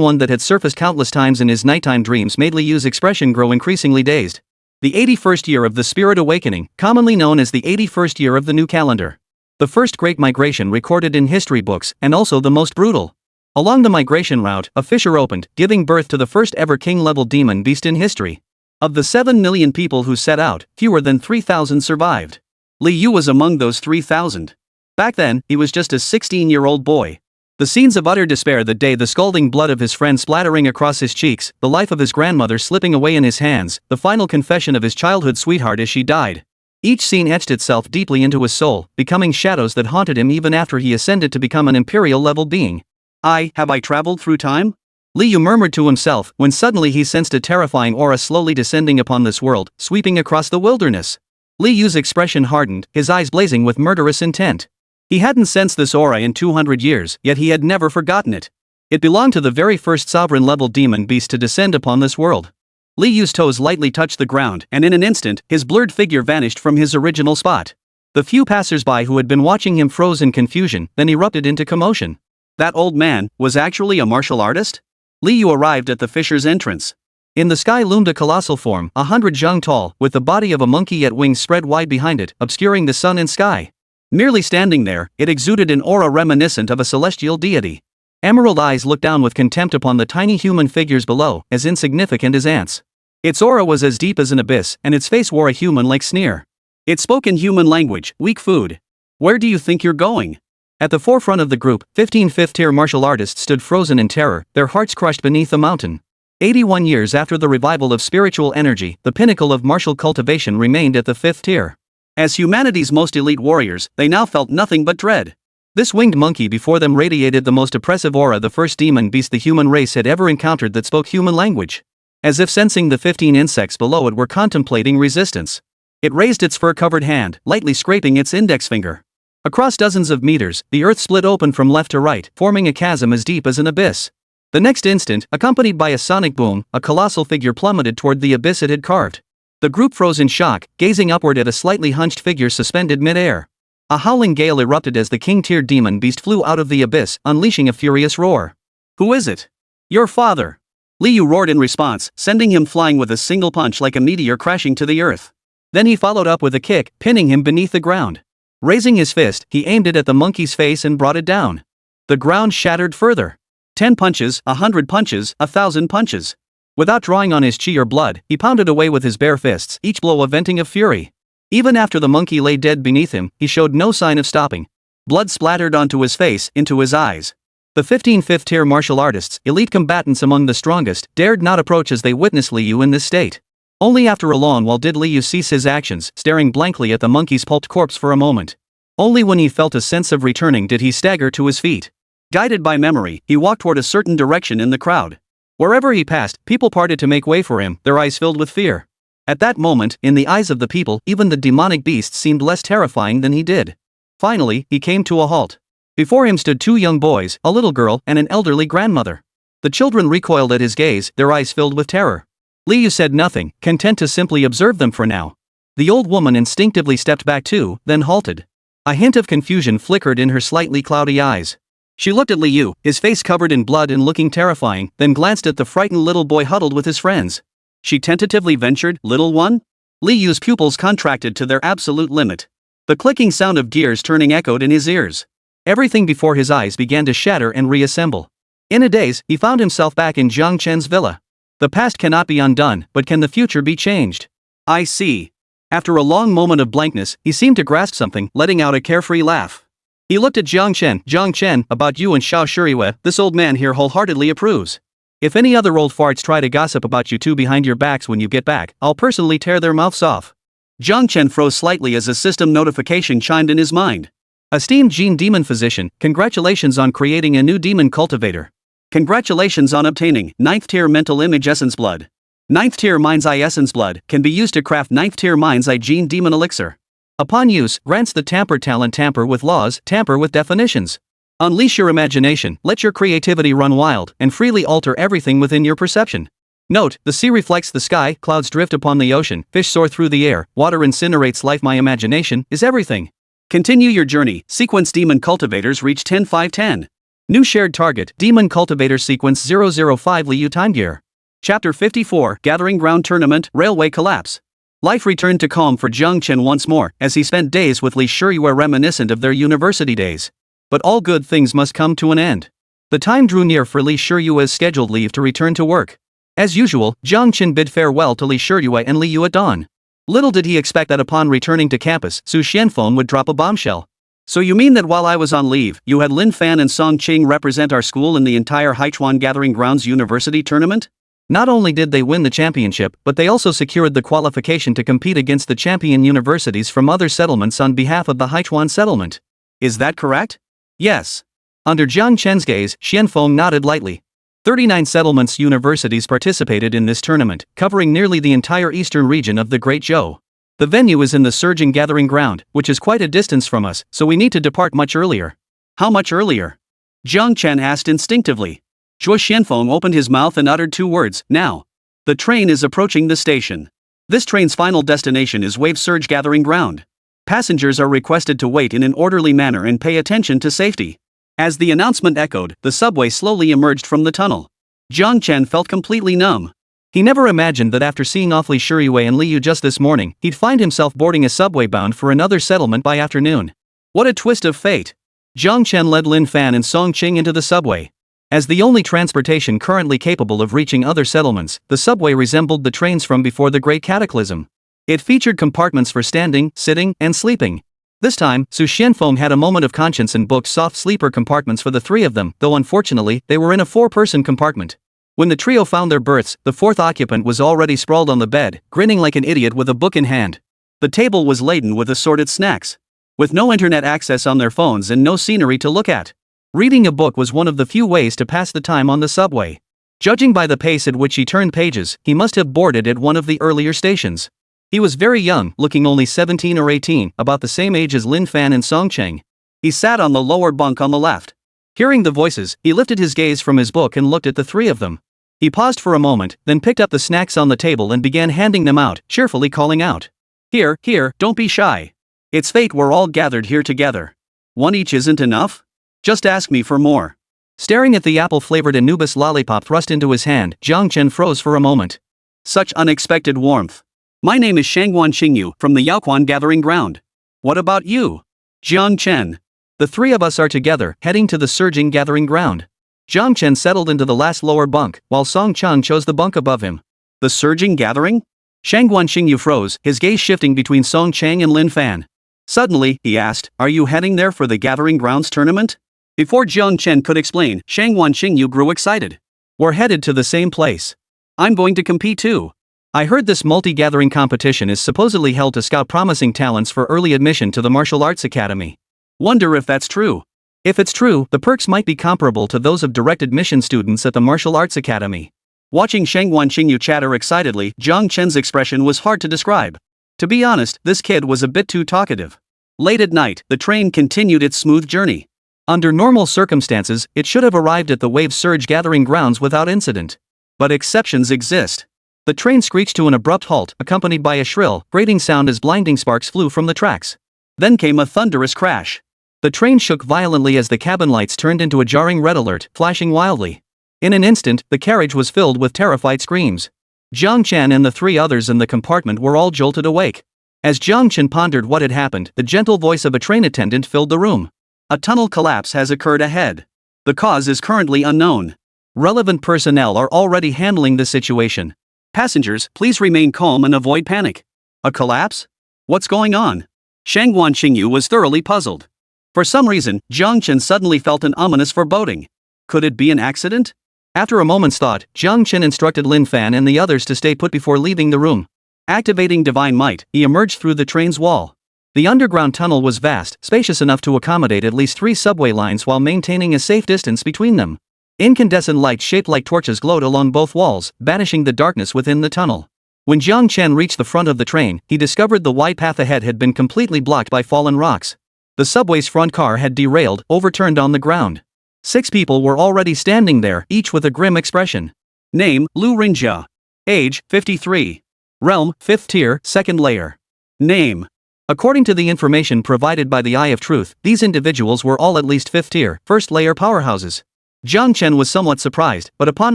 one that had surfaced countless times in his nighttime dreams, made Li Yu's expression grow increasingly dazed. The 81st year of the Spirit Awakening, commonly known as the 81st year of the New Calendar. The first great migration recorded in history books, and also the most brutal. Along the migration route, a fissure opened, giving birth to the first ever king-level demon beast in history. Of the 7 million people who set out, fewer than 3,000 survived. Li Yu was among those 3,000. Back then, he was just a 16-year-old boy. The scenes of utter despair that day, the scalding blood of his friend splattering across his cheeks, the life of his grandmother slipping away in his hands, the final confession of his childhood sweetheart as she died. Each scene etched itself deeply into his soul, becoming shadows that haunted him even after he ascended to become an imperial-level being. Have I traveled through time? Li Yu murmured to himself, when suddenly he sensed a terrifying aura slowly descending upon this world, sweeping across the wilderness. Li Yu's expression hardened, his eyes blazing with murderous intent. He hadn't sensed this aura in 200 years, yet he had never forgotten it. It belonged to the very first sovereign-level demon beast to descend upon this world. Li Yu's toes lightly touched the ground, and in an instant, his blurred figure vanished from his original spot. The few passers-by who had been watching him froze in confusion, then erupted into commotion. That old man was actually a martial artist? Li Yu arrived at the fissure's entrance. In the sky loomed a colossal form, 100 zhang tall, with the body of a monkey yet wings spread wide behind it, obscuring the sun and sky. Merely standing there, it exuded an aura reminiscent of a celestial deity. Emerald eyes looked down with contempt upon the tiny human figures below, as insignificant as ants. Its aura was as deep as an abyss, and its face wore a human-like sneer. It spoke in human language, weak food. Where do you think you're going? At the forefront of the group, 15 fifth-tier martial artists stood frozen in terror, their hearts crushed beneath a mountain. 81 years after the revival of spiritual energy, the pinnacle of martial cultivation remained at the 5th tier. As humanity's most elite warriors, they now felt nothing but dread. This winged monkey before them radiated the most oppressive aura the first demon beast the human race had ever encountered that spoke human language. As if sensing the 15 insects below it were contemplating resistance. It raised its fur-covered hand, lightly scraping its index finger. Across dozens of meters, the earth split open from left to right, forming a chasm as deep as an abyss. The next instant, accompanied by a sonic boom, a colossal figure plummeted toward the abyss it had carved. The group froze in shock, gazing upward at a slightly hunched figure suspended mid-air. A howling gale erupted as the king-tiered demon beast flew out of the abyss, unleashing a furious roar. "Who is it?" "Your father!" Liu roared in response, sending him flying with a single punch like a meteor crashing to the earth. Then he followed up with a kick, pinning him beneath the ground. Raising his fist, he aimed it at the monkey's face and brought it down. The ground shattered further. 10 punches, 100 punches, 1,000 punches. Without drawing on his chi or blood, he pounded away with his bare fists, each blow a venting of fury. Even after the monkey lay dead beneath him, he showed no sign of stopping. Blood splattered onto his face, into his eyes. The 15 fifth-tier martial artists, elite combatants among the strongest, dared not approach as they witnessed Liu in this state. Only after a long while did Liu cease his actions, staring blankly at the monkey's pulped corpse for a moment. Only when he felt a sense of returning did he stagger to his feet. Guided by memory, he walked toward a certain direction in the crowd. Wherever he passed, people parted to make way for him, their eyes filled with fear. At that moment, in the eyes of the people, even the demonic beast seemed less terrifying than he did. Finally, he came to a halt. Before him stood 2 young boys, a little girl, and an elderly grandmother. The children recoiled at his gaze, their eyes filled with terror. Liu said nothing, content to simply observe them for now. The old woman instinctively stepped back too, then halted. A hint of confusion flickered in her slightly cloudy eyes. She looked at Liu, his face covered in blood and looking terrifying, then glanced at the frightened little boy huddled with his friends. She tentatively ventured, "Little one?" Liu's pupils contracted to their absolute limit. The clicking sound of gears turning echoed in his ears. Everything before his eyes began to shatter and reassemble. In a daze, he found himself back in Jiang Chen's villa. The past cannot be undone, but can the future be changed? "I see." After a long moment of blankness, he seemed to grasp something, letting out a carefree laugh. He looked at Jiang Chen. "Jiang Chen, about you and Xiao Shuriwe, this old man here wholeheartedly approves. If any other old farts try to gossip about you two behind your backs when you get back, I'll personally tear their mouths off." Jiang Chen froze slightly as a system notification chimed in his mind. "Esteemed Gene Demon Physician, congratulations on creating a new demon cultivator. Congratulations on obtaining 9th tier mental image essence blood. 9th tier mind's eye essence blood can be used to craft 9th tier mind's eye gene demon elixir. Upon use, grants the tamper talent tamper with laws, tamper with definitions. Unleash your imagination, let your creativity run wild, and freely alter everything within your perception. Note, the sea reflects the sky, clouds drift upon the ocean, fish soar through the air, water incinerates life. My imagination is everything. Continue your journey. Sequence Demon Cultivators reach 10-5-10. New shared target, Demon Cultivator Sequence 005 Liu Time Gear. Chapter 54, Gathering Ground Tournament, Railway Collapse. Life returned to calm for Jiang Chen once more, as he spent days with Li Shiyue reminiscent of their university days. But all good things must come to an end. The time drew near for Li Shiyue's scheduled leave to return to work. As usual, Jiang Chen bid farewell to Li Shiyue and Li Yu at dawn. Little did he expect that upon returning to campus, Su Xianfeng would drop a bombshell. "So you mean that while I was on leave, you had Lin Fan and Song Qing represent our school in the entire Haichuan Gathering Grounds University tournament? Not only did they win the championship, but they also secured the qualification to compete against the champion universities from other settlements on behalf of the Haichuan settlement. Is that correct?" "Yes." Under Jiang Chen's gaze, Xianfeng nodded lightly. 39 settlements universities participated in this tournament, covering nearly the entire eastern region of the Great Zhou. The venue is in the surging gathering ground, which is quite a distance from us, so we need to depart much earlier. "How much earlier?" Jiang Chen asked instinctively. Zhuo Xianfeng opened his mouth and uttered 2 words, "Now." The train is approaching the station. This train's final destination is Wave Surge Gathering Ground. Passengers are requested to wait in an orderly manner and pay attention to safety. As the announcement echoed, the subway slowly emerged from the tunnel. Jiang Chen felt completely numb. He never imagined that after seeing off Li Shiyue and Li Yu just this morning, he'd find himself boarding a subway bound for another settlement by afternoon. What a twist of fate! Jiang Chen led Lin Fan and Song Qing into the subway. As the only transportation currently capable of reaching other settlements, the subway resembled the trains from before the Great Cataclysm. It featured compartments for standing, sitting, and sleeping. This time, Su Xianfeng had a moment of conscience and booked soft sleeper compartments for the 3 of them, though unfortunately, they were in a 4-person compartment. When the trio found their berths, the 4th occupant was already sprawled on the bed, grinning like an idiot with a book in hand. The table was laden with assorted snacks. With no internet access on their phones and no scenery to look at, reading a book was one of the few ways to pass the time on the subway. Judging by the pace at which he turned pages, he must have boarded at one of the earlier stations. He was very young, looking only 17 or 18, about the same age as Lin Fan and Song Cheng. He sat on the lower bunk on the left. Hearing the voices, he lifted his gaze from his book and looked at the three of them. He paused for a moment, then picked up the snacks on the table and began handing them out, cheerfully calling out. Here, don't be shy. It's fate we're all gathered here together. One each isn't enough? Just ask me for more. Staring at the apple-flavored Anubis lollipop thrust into his hand, Jiang Chen froze for a moment. Such unexpected warmth. My name is Shangguan Xingyu from the Yaoquan Gathering Ground. What about you? Jiang Chen. The three of us are together, heading to the surging gathering ground. Jiang Chen settled into the last lower bunk, while Song Chang chose the bunk above him. The surging gathering? Shangguan Xingyu froze, his gaze shifting between Song Chang and Lin Fan. Suddenly, he asked, are you heading there for the Gathering Grounds tournament? Before Jiang Chen could explain, Shangguan Xingyu grew excited. We're headed to the same place. I'm going to compete too. I heard this multi-gathering competition is supposedly held to scout promising talents for early admission to the martial arts academy. Wonder if that's true. If it's true, the perks might be comparable to those of direct admission students at the martial arts academy. Watching Shangguan Xingyu chatter excitedly, Jiang Chen's expression was hard to describe. To be honest, this kid was a bit too talkative. Late at night, the train continued its smooth journey. Under normal circumstances, it should have arrived at the Wave Surge gathering grounds without incident. But exceptions exist. The train screeched to an abrupt halt, accompanied by a shrill, grating sound as blinding sparks flew from the tracks. Then came a thunderous crash. The train shook violently as the cabin lights turned into a jarring red alert, flashing wildly. In an instant, the carriage was filled with terrified screams. Jiang Chen and the three others in the compartment were all jolted awake. As Jiang Chen pondered what had happened, the gentle voice of a train attendant filled the room. A tunnel collapse has occurred ahead. The cause is currently unknown. Relevant personnel are already handling the situation. Passengers, please remain calm and avoid panic. A collapse? What's going on? Shangguan Xingyu was thoroughly puzzled. For some reason, Jiang Chen suddenly felt an ominous foreboding. Could it be an accident? After a moment's thought, Jiang Chen instructed Lin Fan and the others to stay put before leaving the room. Activating divine might, he emerged through the train's wall. The underground tunnel was vast, spacious enough to accommodate at least 3 subway lines while maintaining a safe distance between them. Incandescent lights shaped like torches glowed along both walls, banishing the darkness within the tunnel. When Jiang Chen reached the front of the train, he discovered the wide path ahead had been completely blocked by fallen rocks. The subway's front car had derailed, overturned on the ground. 6 people were already standing there, each with a grim expression. Name, Lu Rinjia. Age, 53. Realm, 5th tier, 2nd layer. Name. According to the information provided by the Eye of Truth, these individuals were all at least 5th tier, 1st layer powerhouses. Jiang Chen was somewhat surprised, but upon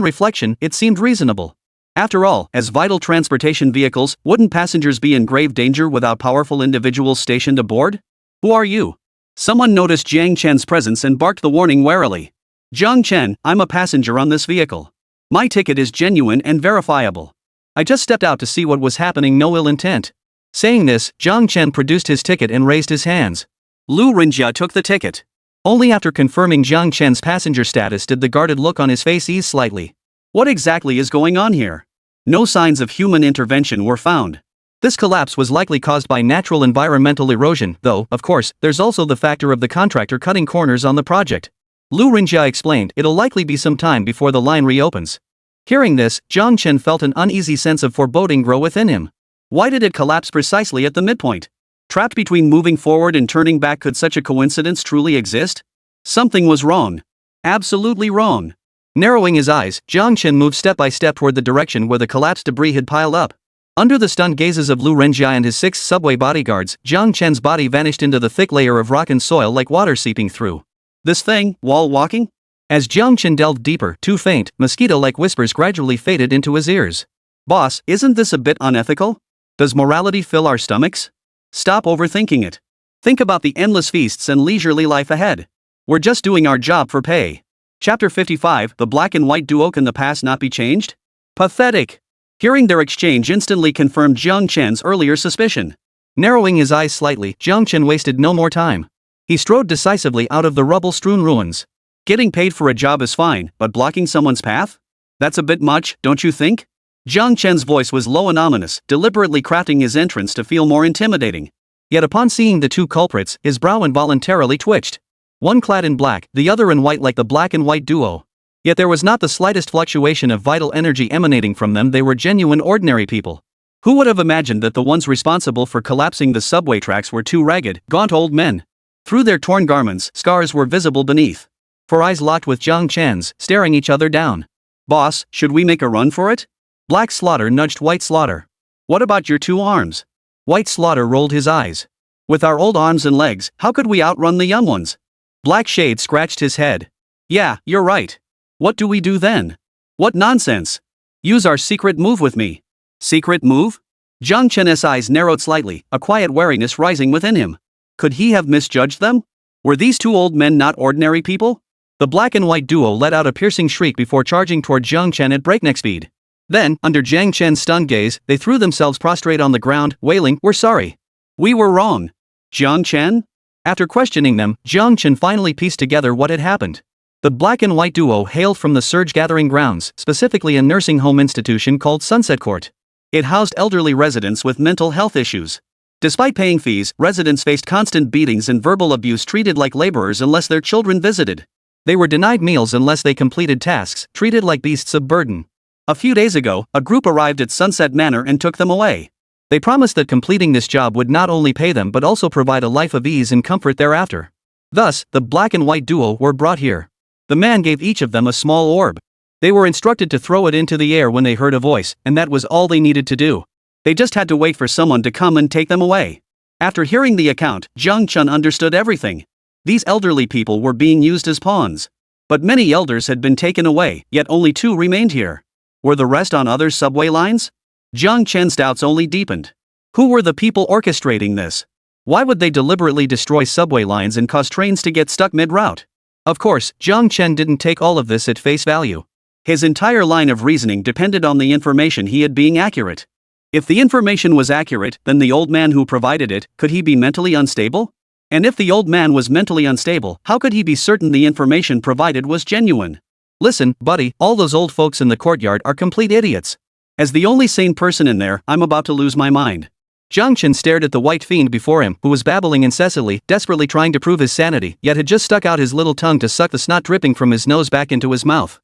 reflection, it seemed reasonable. After all, as vital transportation vehicles, wouldn't passengers be in grave danger without powerful individuals stationed aboard? Who are you? Someone noticed Jiang Chen's presence and barked the warning warily. Jiang Chen, I'm a passenger on this vehicle. My ticket is genuine and verifiable. I just stepped out to see what was happening, no ill intent. Saying this, Jiang Chen produced his ticket and raised his hands. Lu Rinjia took the ticket. Only after confirming Jiang Chen's passenger status did the guarded look on his face ease slightly. What exactly is going on here? No signs of human intervention were found. This collapse was likely caused by natural environmental erosion, though, of course, there's also the factor of the contractor cutting corners on the project. Lu Rinjia explained, it'll likely be some time before the line reopens. Hearing this, Jiang Chen felt an uneasy sense of foreboding grow within him. Why did it collapse precisely at the midpoint? Trapped between moving forward and turning back, could such a coincidence truly exist? Something was wrong. Absolutely wrong. Narrowing his eyes, Jiang Chen moved step by step toward the direction where the collapsed debris had piled up. Under the stunned gazes of Lu Renjia and his 6 subway bodyguards, Jiang Chen's body vanished into the thick layer of rock and soil like water seeping through. This thing, wall walking? As Jiang Chen delved deeper, 2 faint, mosquito-like whispers gradually faded into his ears. Boss, isn't this a bit unethical? Does morality fill our stomachs? Stop overthinking it. Think about the endless feasts and leisurely life ahead. We're just doing our job for pay. Chapter 55, the black and white duo, can the past not be changed? Pathetic. Hearing their exchange instantly confirmed Jiang Chen's earlier suspicion. Narrowing his eyes slightly, Jiang Chen wasted no more time. He strode decisively out of the rubble-strewn ruins. Getting paid for a job is fine, but blocking someone's path? That's a bit much, don't you think? Jiang Chen's voice was low and ominous, deliberately crafting his entrance to feel more intimidating. Yet upon seeing the 2 culprits, his brow involuntarily twitched. One clad in black, the other in white like the black and white duo. Yet there was not the slightest fluctuation of vital energy emanating from them. They were genuine ordinary people. Who would have imagined that the ones responsible for collapsing the subway tracks were two ragged, gaunt old men? Through their torn garments, scars were visible beneath. For eyes locked with Jiang Chen's, staring each other down. Boss, should we make a run for it? Black Slaughter nudged White Slaughter. What about your two arms? White Slaughter rolled his eyes. With our old arms and legs, how could we outrun the young ones? Black Shade scratched his head. Yeah, you're right. What do we do then? What nonsense. Use our secret move with me. Secret move? Jiang Chen's eyes narrowed slightly, a quiet wariness rising within him. Could he have misjudged them? Were these two old men not ordinary people? The black and white duo let out a piercing shriek before charging toward Jiang Chen at breakneck speed. Then, under Jiang Chen's stunned gaze, they threw themselves prostrate on the ground, wailing, "We're sorry. We were wrong." Jiang Chen? After questioning them, Jiang Chen finally pieced together what had happened. The black and white duo hailed from the surge gathering grounds, specifically a nursing home institution called Sunset Court. It housed elderly residents with mental health issues. Despite paying fees, residents faced constant beatings and verbal abuse, treated like laborers unless their children visited. They were denied meals unless they completed tasks, treated like beasts of burden. A few days ago, a group arrived at Sunset Manor and took them away. They promised that completing this job would not only pay them but also provide a life of ease and comfort thereafter. Thus, the black and white duo were brought here. The man gave each of them a small orb. They were instructed to throw it into the air when they heard a voice, and that was all they needed to do. They just had to wait for someone to come and take them away. After hearing the account, Jiang Chen understood everything. These elderly people were being used as pawns. But many elders had been taken away, yet only 2 remained here. Were the rest on other subway lines? Jiang Chen's doubts only deepened. Who were the people orchestrating this? Why would they deliberately destroy subway lines and cause trains to get stuck mid-route? Of course, Jiang Chen didn't take all of this at face value. His entire line of reasoning depended on the information he had being accurate. If the information was accurate, then the old man who provided it, could he be mentally unstable? And if the old man was mentally unstable, how could he be certain the information provided was genuine? Listen, buddy, all those old folks in the courtyard are complete idiots. As the only sane person in there, I'm about to lose my mind. Jiang Chen stared at the white fiend before him, who was babbling incessantly, desperately trying to prove his sanity, yet had just stuck out his little tongue to suck the snot dripping from his nose back into his mouth.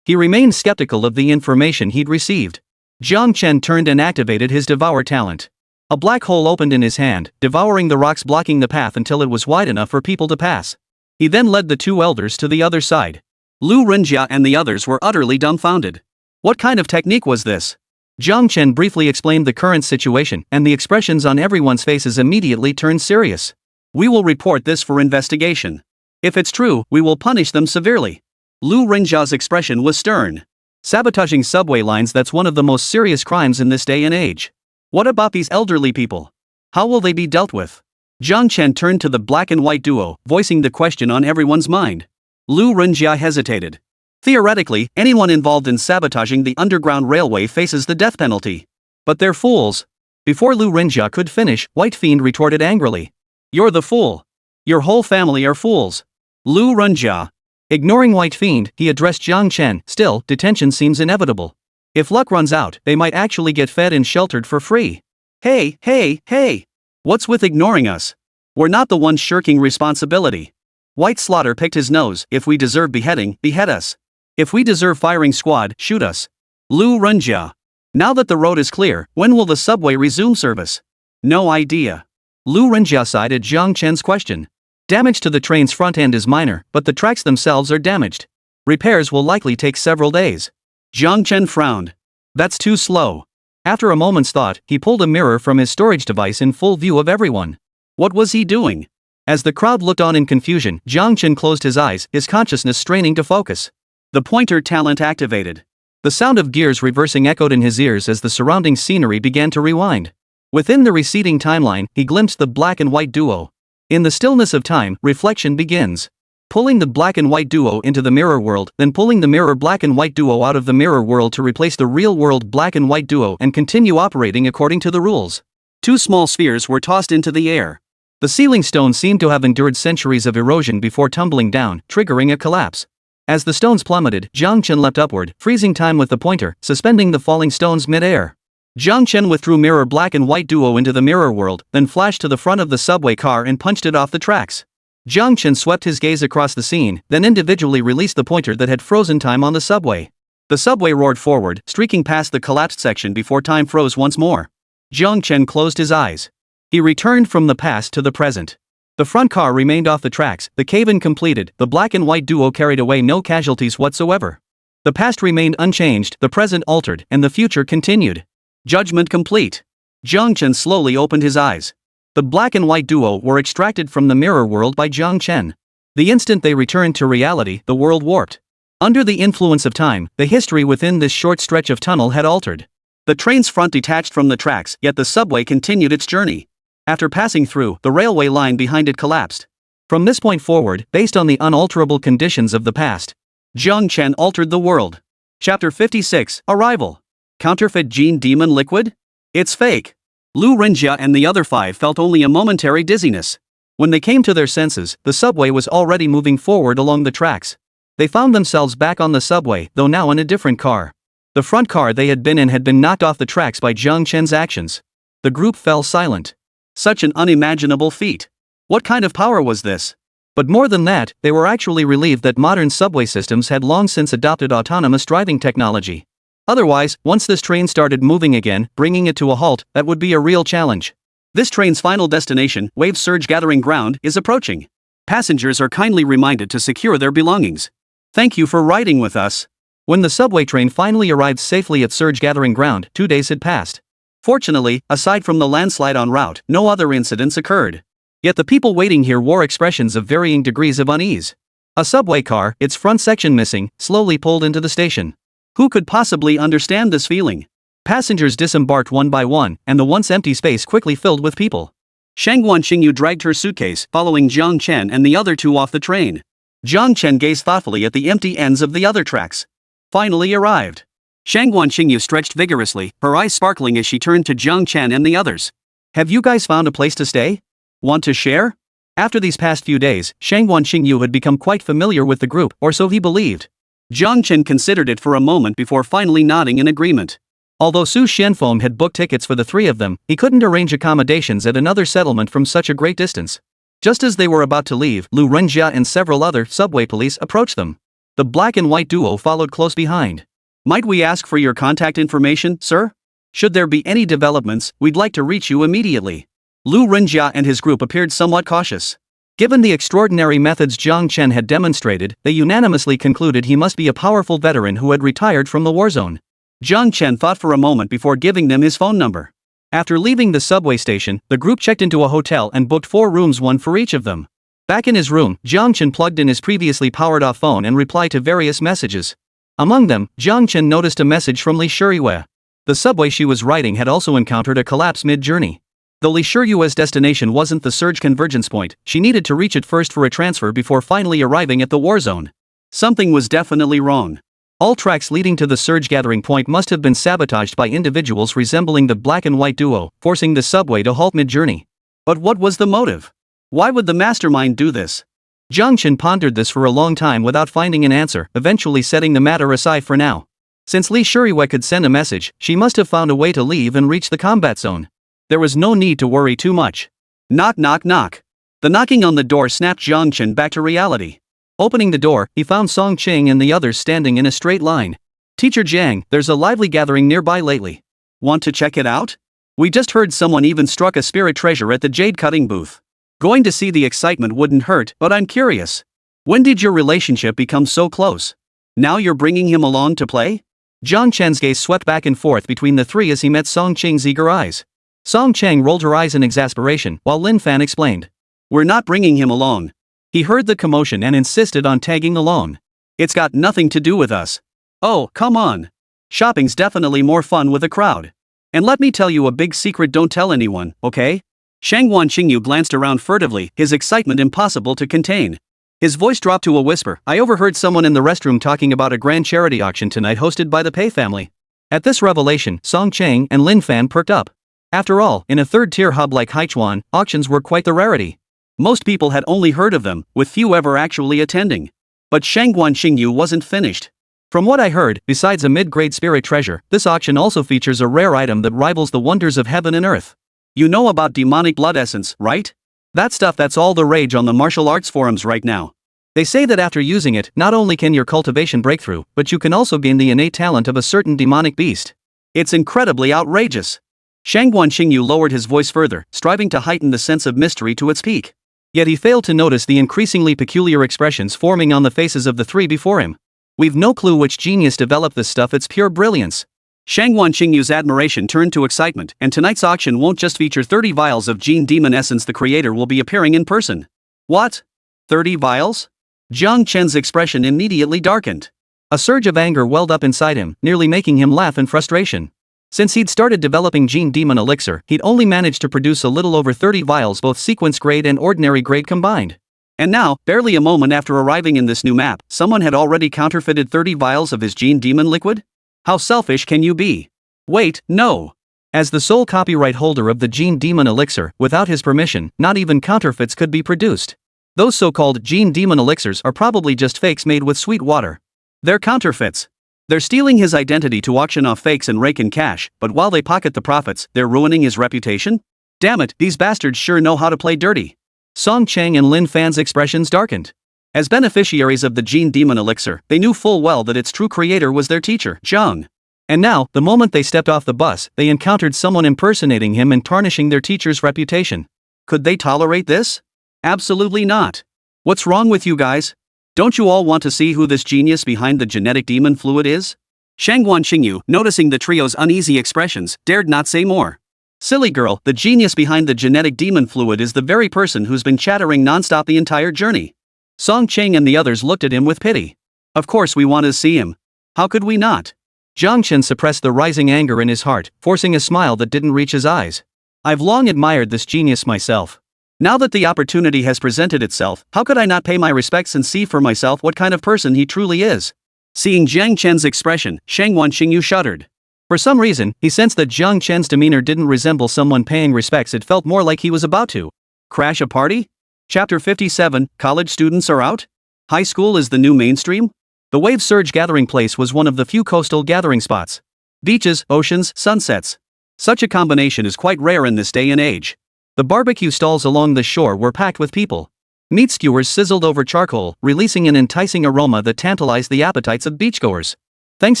He remained skeptical of the information he'd received. Jiang Chen turned and activated his Devour talent. A black hole opened in his hand, devouring the rocks blocking the path until it was wide enough for people to pass. He then led the 2 elders to the other side. Lu Renjia and the others were utterly dumbfounded. What kind of technique was this? Jiang Chen briefly explained the current situation, and the expressions on everyone's faces immediately turned serious. We will report this for investigation. If it's true, we will punish them severely. Lu Renjia's expression was stern. Sabotaging subway lines, that's one of the most serious crimes in this day and age. What about these elderly people? How will they be dealt with? Jiang Chen turned to the black and white duo, voicing the question on everyone's mind. Lu Renjia hesitated. Theoretically, anyone involved in sabotaging the underground railway faces the death penalty. But they're fools. Before Lu Renjia could finish, White Fiend retorted angrily. You're the fool. Your whole family are fools. Lu Renjia. Ignoring White Fiend, he addressed Jiang Chen. Still, detention seems inevitable. If luck runs out, they might actually get fed and sheltered for free. Hey! What's with ignoring us? We're not the ones shirking responsibility. White Slaughter picked his nose. If we deserve beheading, behead us. If we deserve firing squad, shoot us. Lu Renjia. Now that the road is clear, when will the subway resume service? No idea. Lu Renjia sighed at Jiang Chen's question. Damage to the train's front end is minor, but the tracks themselves are damaged. Repairs will likely take several days. Jiang Chen frowned. That's too slow. After a moment's thought, he pulled a mirror from his storage device in full view of everyone. What was he doing? As the crowd looked on in confusion, Jiang Chen closed his eyes, his consciousness straining to focus. The pointer talent activated. The sound of gears reversing echoed in his ears as the surrounding scenery began to rewind. Within the receding timeline, he glimpsed the black and white duo. In the stillness of time, reflection begins. Pulling the black and white duo into the mirror world, then pulling the mirror black and white duo out of the mirror world to replace the real world black and white duo and continue operating according to the rules. 2 small spheres were tossed into the air. The ceiling stones seemed to have endured centuries of erosion before tumbling down, triggering a collapse. As the stones plummeted, Jiang Chen leapt upward, freezing time with the pointer, suspending the falling stones mid-air. Jiang Chen withdrew mirror black and white duo into the mirror world, then flashed to the front of the subway car and punched it off the tracks. Jiang Chen swept his gaze across the scene, then individually released the pointer that had frozen time on the subway. The subway roared forward, streaking past the collapsed section before time froze once more. Jiang Chen closed his eyes. He returned from the past to the present. The front car remained off the tracks, the cave-in completed, the black and white duo carried away no casualties whatsoever. The past remained unchanged, the present altered, and the future continued. Judgment complete. Jiang Chen slowly opened his eyes. The black and white duo were extracted from the mirror world by Jiang Chen. The instant they returned to reality, the world warped. Under the influence of time, the history within this short stretch of tunnel had altered. The train's front detached from the tracks, yet the subway continued its journey. After passing through, the railway line behind it collapsed. From this point forward, based on the unalterable conditions of the past, Jiang Chen altered the world. Chapter 56, Arrival. Counterfeit Gene Demon Liquid? It's fake. Lu Renjia and the other 5 felt only a momentary dizziness. When they came to their senses, the subway was already moving forward along the tracks. They found themselves back on the subway, though now in a different car. The front car they had been in had been knocked off the tracks by Jiang Chen's actions. The group fell silent. Such an unimaginable feat. What kind of power was this? But more than that, they were actually relieved that modern subway systems had long since adopted autonomous driving technology. Otherwise, once this train started moving again, bringing it to a halt, that would be a real challenge. This train's final destination, Wave Surge Gathering Ground, is approaching. Passengers are kindly reminded to secure their belongings. Thank you for riding with us. When the subway train finally arrived safely at Surge Gathering Ground, 2 days had passed. Fortunately, aside from the landslide en route, no other incidents occurred. Yet the people waiting here wore expressions of varying degrees of unease. A subway car, its front section missing, slowly pulled into the station. Who could possibly understand this feeling? Passengers disembarked one by one, and the once empty space quickly filled with people. Shangguan Xingyu dragged her suitcase, following Jiang Chen and the other 2 off the train. Jiang Chen gazed thoughtfully at the empty ends of the other tracks. Finally arrived. Shangguan Xingyu stretched vigorously, her eyes sparkling as she turned to Jiang Chen and the others. Have you guys found a place to stay? Want to share? After these past few days, Shangguan Xingyu had become quite familiar with the group, or so he believed. Jiang Chen considered it for a moment before finally nodding in agreement. Although Su Xianfeng had booked tickets for the 3 of them, he couldn't arrange accommodations at another settlement from such a great distance. Just as they were about to leave, Lu Renjia and several other subway police approached them. The black and white duo followed close behind. Might we ask for your contact information, sir? Should there be any developments, we'd like to reach you immediately. Lu Renjia and his group appeared somewhat cautious. Given the extraordinary methods Jiang Chen had demonstrated, they unanimously concluded he must be a powerful veteran who had retired from the war zone. Jiang Chen thought for a moment before giving them his phone number. After leaving the subway station, the group checked into a hotel and booked 4 rooms, one for each of them. Back in his room, Jiang Chen plugged in his previously powered-off phone and replied to various messages. Among them, Jiang Chen noticed a message from Li Shiyue. The subway she was riding had also encountered a collapse mid-journey. Though Li Shiyue's destination wasn't the surge convergence point, she needed to reach it first for a transfer before finally arriving at the war zone. Something was definitely wrong. All tracks leading to the surge gathering point must have been sabotaged by individuals resembling the black and white duo, forcing the subway to halt mid-journey. But what was the motive? Why would the mastermind do this? Jiang Chen pondered this for a long time without finding an answer, eventually setting the matter aside for now. Since Li Shiyue could send a message, she must have found a way to leave and reach the combat zone. There was no need to worry too much. Knock knock knock. The knocking on the door snapped Jiang Chen back to reality. Opening the door, he found Song Qing and the others standing in a straight line. Teacher Jiang, there's a lively gathering nearby lately. Want to check it out? We just heard someone even struck a spirit treasure at the jade cutting booth. Going to see the excitement wouldn't hurt, but I'm curious. When did your relationship become so close? Now you're bringing him along to play? Jiang Chen's gaze swept back and forth between the 3 as he met Song Qing's eager eyes. Song Cheng rolled her eyes in exasperation, while Lin Fan explained. We're not bringing him along. He heard the commotion and insisted on tagging along. It's got nothing to do with us. Oh, come on. Shopping's definitely more fun with a crowd. And let me tell you a big secret, don't tell anyone, okay? Shangguan Xingyu glanced around furtively, his excitement impossible to contain. His voice dropped to a whisper. I overheard someone in the restroom talking about a grand charity auction tonight hosted by the Pei family. At this revelation, Song Cheng and Lin Fan perked up. After all, in a third-tier hub like Haichuan, auctions were quite the rarity. Most people had only heard of them, with few ever actually attending. But Shangguan Xingyu wasn't finished. From what I heard, besides a mid-grade spirit treasure, this auction also features a rare item that rivals the wonders of heaven and earth. You know about demonic blood essence, right? That stuff that's all the rage on the martial arts forums right now. They say that after using it, not only can your cultivation break through, but you can also gain the innate talent of a certain demonic beast. It's incredibly outrageous. Shangguan Xingyu lowered his voice further, striving to heighten the sense of mystery to its peak. Yet he failed to notice the increasingly peculiar expressions forming on the faces of the three before him. We've no clue which genius developed this stuff, it's pure brilliance. Shangguan Xingyu's admiration turned to excitement, and tonight's auction won't just feature 30 vials of Gene Demon Essence, the creator will be appearing in person. What? 30 vials? Jiang Chen's expression immediately darkened. A surge of anger welled up inside him, nearly making him laugh in frustration. Since he'd started developing Gene Demon Elixir, he'd only managed to produce a little over 30 vials, both sequence grade and ordinary grade combined. And now, barely a moment after arriving in this new map, someone had already counterfeited 30 vials of his Gene Demon liquid? How selfish can you be? Wait, no. As the sole copyright holder of the Gene Demon Elixir, without his permission, not even counterfeits could be produced. Those so-called Gene Demon Elixirs are probably just fakes made with sweet water. They're counterfeits. They're stealing his identity to auction off fakes and rake in cash, but while they pocket the profits, they're ruining his reputation? Damn it, these bastards sure know how to play dirty. Song Chang and Lin Fan's expressions darkened. As beneficiaries of the Gene Demon Elixir, they knew full well that its true creator was their teacher, Zheng. And now, the moment they stepped off the bus, they encountered someone impersonating him and tarnishing their teacher's reputation. Could they tolerate this? Absolutely not. What's wrong with you guys? Don't you all want to see who this genius behind the genetic demon fluid is? Shangguan Xingyu, noticing the trio's uneasy expressions, dared not say more. Silly girl, the genius behind the genetic demon fluid is the very person who's been chattering nonstop the entire journey. Song Cheng and the others looked at him with pity. Of course we want to see him. How could we not? Zhang Chen suppressed the rising anger in his heart, forcing a smile that didn't reach his eyes. I've long admired this genius myself. Now that the opportunity has presented itself, how could I not pay my respects and see for myself what kind of person he truly is? Seeing Zhang Chen's expression, Shangguan Xingyu shuddered. For some reason, he sensed that Zhang Chen's demeanor didn't resemble someone paying respects. It felt more like he was about to crash a party? Chapter 57, College students are out? High school is the new mainstream? The Wave Surge gathering place was one of the few coastal gathering spots. Beaches, oceans, sunsets. Such a combination is quite rare in this day and age. The barbecue stalls along the shore were packed with people. Meat skewers sizzled over charcoal, releasing an enticing aroma that tantalized the appetites of beachgoers. Thanks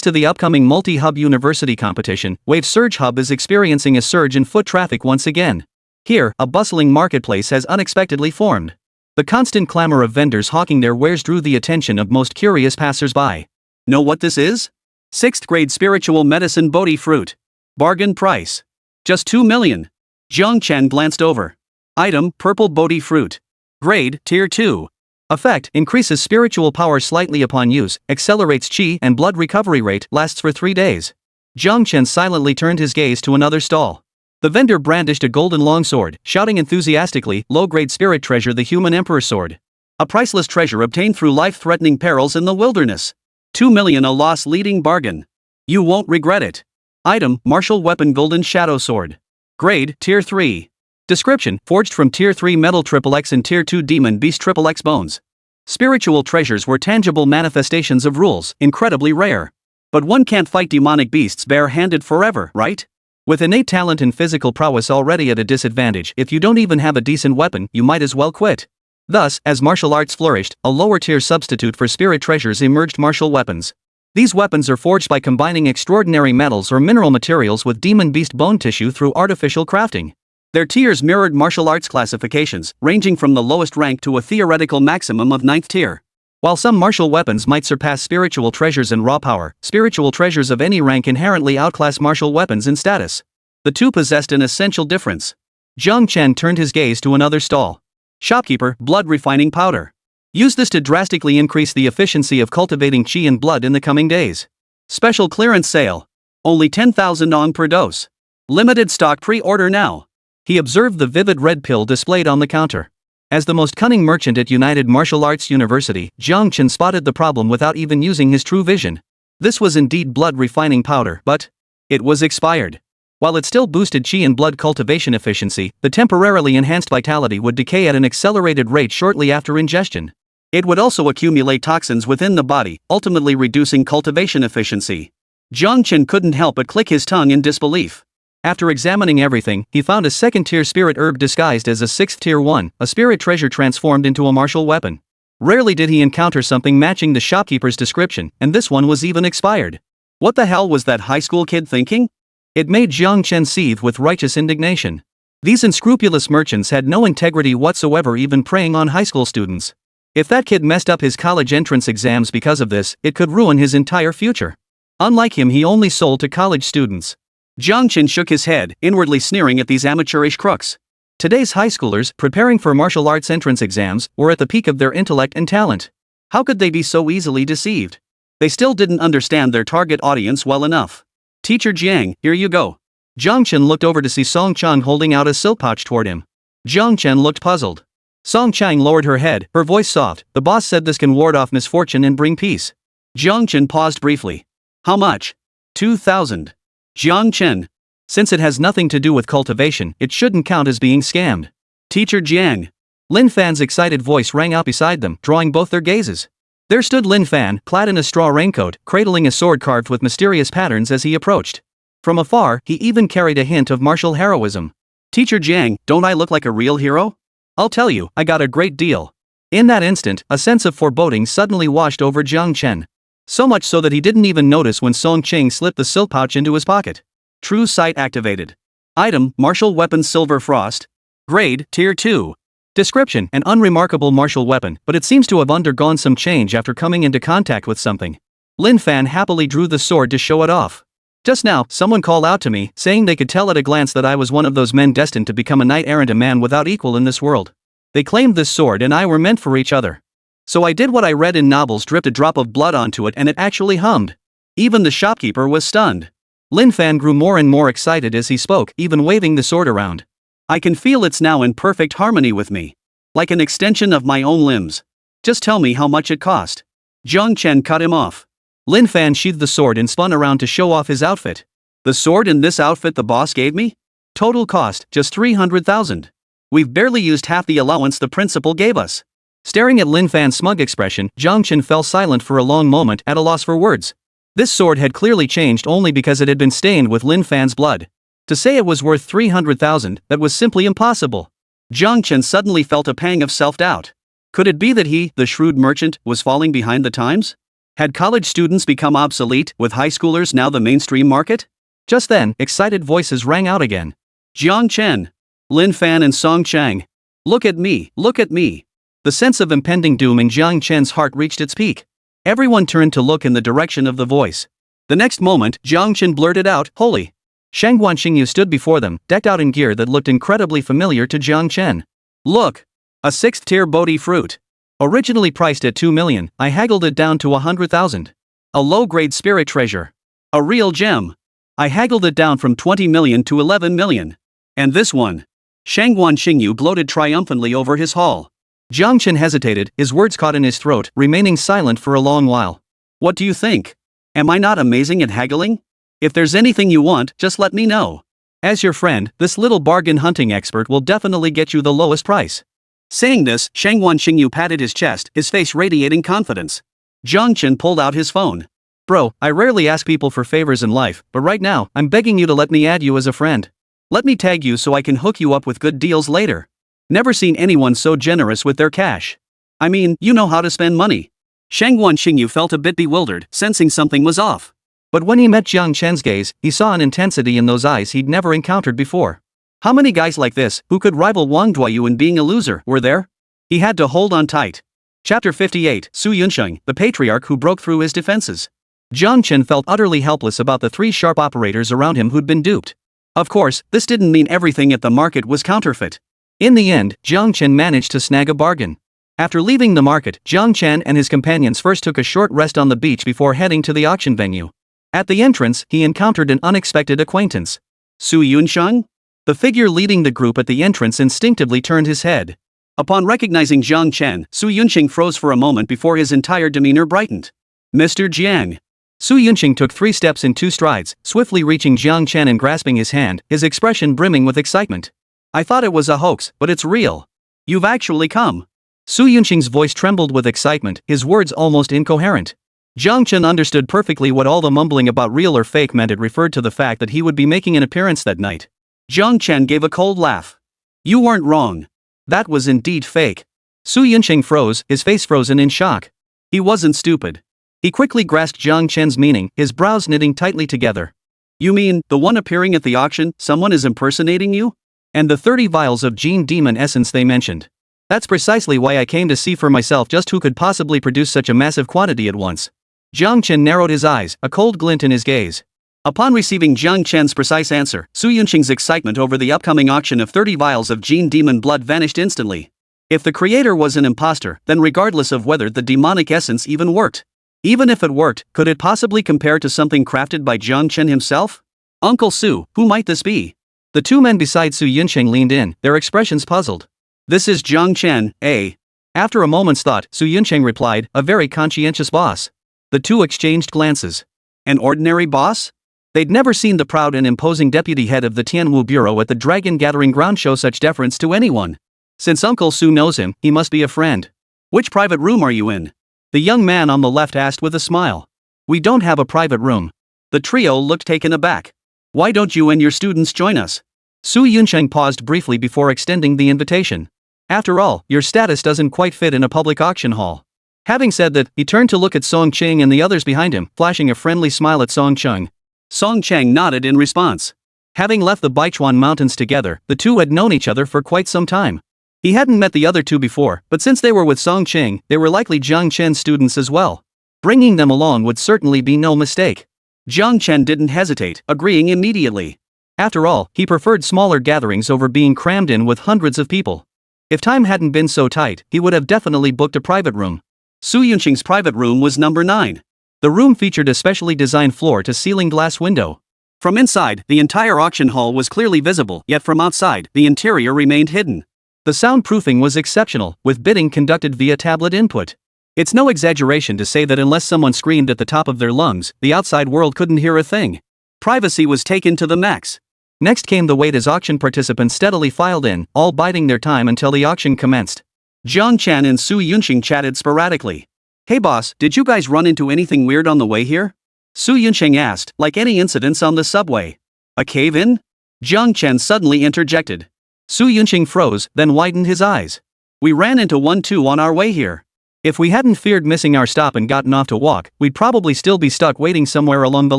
to the upcoming multi-hub university competition, Wave Surge Hub is experiencing a surge in foot traffic once again. Here, a bustling marketplace has unexpectedly formed. The constant clamor of vendors hawking their wares drew the attention of most curious passers-by. Know what this is? 6th grade spiritual medicine Bodhi fruit. Bargain price. Just 2 million. Zhang Chen glanced over. Item, purple Bodhi fruit. Grade, Tier 2. Effect, increases spiritual power slightly upon use, accelerates chi and blood recovery rate, lasts for 3 days. Zhang Chen silently turned his gaze to another stall. The vendor brandished a golden longsword, shouting enthusiastically, low-grade spirit treasure, the human emperor sword. A priceless treasure obtained through life-threatening perils in the wilderness. 2 million, a loss-leading bargain. You won't regret it. Item, martial weapon golden shadow sword. Grade, Tier 3. Description, forged from Tier 3 metal XXX and Tier 2 demon beast XXX bones. Spiritual treasures were tangible manifestations of rules, incredibly rare. But one can't fight demonic beasts bare-handed forever, right? With innate talent and physical prowess already at a disadvantage, if you don't even have a decent weapon, you might as well quit. Thus, as martial arts flourished, a lower-tier substitute for spirit treasures emerged: martial weapons. These weapons are forged by combining extraordinary metals or mineral materials with demon beast bone tissue through artificial crafting. Their tiers mirrored martial arts classifications, ranging from the lowest rank to a theoretical maximum of 9th tier. While some martial weapons might surpass spiritual treasures in raw power, spiritual treasures of any rank inherently outclass martial weapons in status. The two possessed an essential difference. Zhang Chen turned his gaze to another stall. Shopkeeper, blood refining powder. Use this to drastically increase the efficiency of cultivating chi and blood in the coming days. Special clearance sale. Only 10,000 ong per dose. Limited stock, pre-order now. He observed the vivid red pill displayed on the counter. As the most cunning merchant at United Martial Arts University, Zhang Chen spotted the problem without even using his true vision. This was indeed blood refining powder, but it was expired. While it still boosted chi and blood cultivation efficiency, the temporarily enhanced vitality would decay at an accelerated rate shortly after ingestion. It would also accumulate toxins within the body, ultimately reducing cultivation efficiency. Zhang Chen couldn't help but click his tongue in disbelief. After examining everything, he found a 2nd-tier spirit herb disguised as a 6th tier one, a spirit treasure transformed into a martial weapon. Rarely did he encounter something matching the shopkeeper's description, and this one was even expired. What the hell was that high school kid thinking? It made Jiang Chen seethe with righteous indignation. These unscrupulous merchants had no integrity whatsoever, even preying on high school students. If that kid messed up his college entrance exams because of this, it could ruin his entire future. Unlike him, he only sold to college students. Jiang Chen shook his head, inwardly sneering at these amateurish crooks. Today's high schoolers, preparing for martial arts entrance exams, were at the peak of their intellect and talent. How could they be so easily deceived? They still didn't understand their target audience well enough. Teacher Jiang, here you go. Jiang Chen looked over to see Song Chang holding out a silk pouch toward him. Jiang Chen looked puzzled. Song Chang lowered her head, her voice soft. The boss said this can ward off misfortune and bring peace. Jiang Chen paused briefly. How much? 2,000. Jiang Chen. Since it has nothing to do with cultivation, it shouldn't count as being scammed. Teacher Jiang. Lin Fan's excited voice rang out beside them, drawing both their gazes. There stood Lin Fan, clad in a straw raincoat, cradling a sword carved with mysterious patterns as he approached. From afar, he even carried a hint of martial heroism. Teacher Jiang, don't I look like a real hero? I'll tell you, I got a great deal. In that instant, a sense of foreboding suddenly washed over Jiang Chen. So much so that he didn't even notice when Song Chang slipped the silk pouch into his pocket. True sight activated. Item, martial weapon Silver Frost. Grade, Tier 2. Description, an unremarkable martial weapon, but it seems to have undergone some change after coming into contact with something. Lin Fan happily drew the sword to show it off. Just now, someone called out to me, saying they could tell at a glance that I was one of those men destined to become a knight-errant, a man without equal in this world. They claimed this sword and I were meant for each other. So I did what I read in novels, dripped a drop of blood onto it, and it actually hummed. Even the shopkeeper was stunned. Lin Fan grew more and more excited as he spoke, even waving the sword around. I can feel it's now in perfect harmony with me. Like an extension of my own limbs. Just tell me how much it cost. Jiang Chen cut him off. Lin Fan sheathed the sword and spun around to show off his outfit. The sword in this outfit the boss gave me? Total cost, just 300,000. We've barely used half the allowance the principal gave us. Staring at Lin Fan's smug expression, Jiang Chen fell silent for a long moment, at a loss for words. This sword had clearly changed only because it had been stained with Lin Fan's blood. To say it was worth 300,000, that was simply impossible. Jiang Chen suddenly felt a pang of self-doubt. Could it be that he, the shrewd merchant, was falling behind the times? Had college students become obsolete, with high schoolers now the mainstream market? Just then, excited voices rang out again. Jiang Chen. Lin Fan and Song Chang. Look at me, look at me. The sense of impending doom in Jiang Chen's heart reached its peak. Everyone turned to look in the direction of the voice. The next moment, Jiang Chen blurted out, "Holy!" Shangguan Xingyu stood before them, decked out in gear that looked incredibly familiar to Jiang Chen. Look! A 6th-tier Bodhi fruit. Originally priced at 2 million, I haggled it down to 100,000. A low-grade spirit treasure. A real gem. I haggled it down from 20 million to 11 million. And this one. Shangguan Xingyu gloated triumphantly over his haul. Jiang Chen hesitated, his words caught in his throat, remaining silent for a long while. What do you think? Am I not amazing at haggling? If there's anything you want, just let me know. As your friend, this little bargain hunting expert will definitely get you the lowest price. Saying this, Shangguan Xingyu patted his chest, his face radiating confidence. Jiang Chen pulled out his phone. Bro, I rarely ask people for favors in life, but right now, I'm begging you to let me add you as a friend. Let me tag you so I can hook you up with good deals later. Never seen anyone so generous with their cash. I mean, you know how to spend money. Shangguan Xingyu felt a bit bewildered, sensing something was off. But when he met Jiang Chen's gaze, he saw an intensity in those eyes he'd never encountered before. How many guys like this, who could rival Wang Duoyu in being a loser, were there? He had to hold on tight. Chapter 58, Su Yunsheng, the patriarch who broke through his defenses. Jiang Chen felt utterly helpless about the 3 sharp operators around him who'd been duped. Of course, this didn't mean everything at the market was counterfeit. In the end, Jiang Chen managed to snag a bargain. After leaving the market, Jiang Chen and his companions first took a short rest on the beach before heading to the auction venue. At the entrance, he encountered an unexpected acquaintance. Su Yunsheng? The figure leading the group at the entrance instinctively turned his head. Upon recognizing Jiang Chen, Su Yunsheng froze for a moment before his entire demeanor brightened. Mr. Jiang. Su Yunsheng took 3 steps in 2 strides, swiftly reaching Jiang Chen and grasping his hand, his expression brimming with excitement. I thought it was a hoax, but it's real. You've actually come. Su Yunsheng's voice trembled with excitement, his words almost incoherent. Jiang Chen understood perfectly what all the mumbling about real or fake meant. It referred to the fact that he would be making an appearance that night. Jiang Chen gave a cold laugh. You weren't wrong. That was indeed fake. Su Yunqing froze, his face frozen in shock. He wasn't stupid. He quickly grasped Jiang Chen's meaning, his brows knitting tightly together. You mean, the one appearing at the auction, someone is impersonating you? And the 30 vials of Gene Demon essence they mentioned. That's precisely why I came to see for myself just who could possibly produce such a massive quantity at once. Jiang Chen narrowed his eyes, a cold glint in his gaze. Upon receiving Jiang Chen's precise answer, Su Yunqing's excitement over the upcoming auction of 30 vials of Gene Demon blood vanished instantly. If the creator was an imposter, then regardless of whether the demonic essence even worked. Even if it worked, could it possibly compare to something crafted by Jiang Chen himself? Uncle Su, who might this be? The two men beside Su Yunqing leaned in, their expressions puzzled. This is Jiang Chen, eh? After a moment's thought, Su Yunqing replied, a very conscientious boss. The two exchanged glances. An ordinary boss? They'd never seen the proud and imposing deputy head of the Tianwu Bureau at the Dragon Gathering Ground show such deference to anyone. Since Uncle Su knows him, he must be a friend. Which private room are you in? The young man on the left asked with a smile. We don't have a private room. The trio looked taken aback. Why don't you and your students join us? Su Yunqing paused briefly before extending the invitation. After all, your status doesn't quite fit in a public auction hall. Having said that, he turned to look at Song Qing and the others behind him, flashing a friendly smile at Song Cheng. Song Cheng nodded in response. Having left the Baichuan Mountains together, the two had known each other for quite some time. He hadn't met the other two before, but since they were with Song Qing, they were likely Jiang Chen's students as well. Bringing them along would certainly be no mistake. Jiang Chen didn't hesitate, agreeing immediately. After all, he preferred smaller gatherings over being crammed in with hundreds of people. If time hadn't been so tight, he would have definitely booked a private room. Su Yunqing's private room was number 9. The room featured a specially designed floor-to-ceiling glass window. From inside, the entire auction hall was clearly visible, yet from outside, the interior remained hidden. The soundproofing was exceptional, with bidding conducted via tablet input. It's no exaggeration to say that unless someone screamed at the top of their lungs, the outside world couldn't hear a thing. Privacy was taken to the max. Next came the wait as auction participants steadily filed in, all biding their time until the auction commenced. Jiang Chen and Su Yunqing chatted sporadically. Hey boss, did you guys run into anything weird on the way here? Su Yunqing asked, like any incidents on the subway. A cave-in? Jiang Chen suddenly interjected. Su Yunqing froze, then widened his eyes. We ran into one too on our way here. If we hadn't feared missing our stop and gotten off to walk, we'd probably still be stuck waiting somewhere along the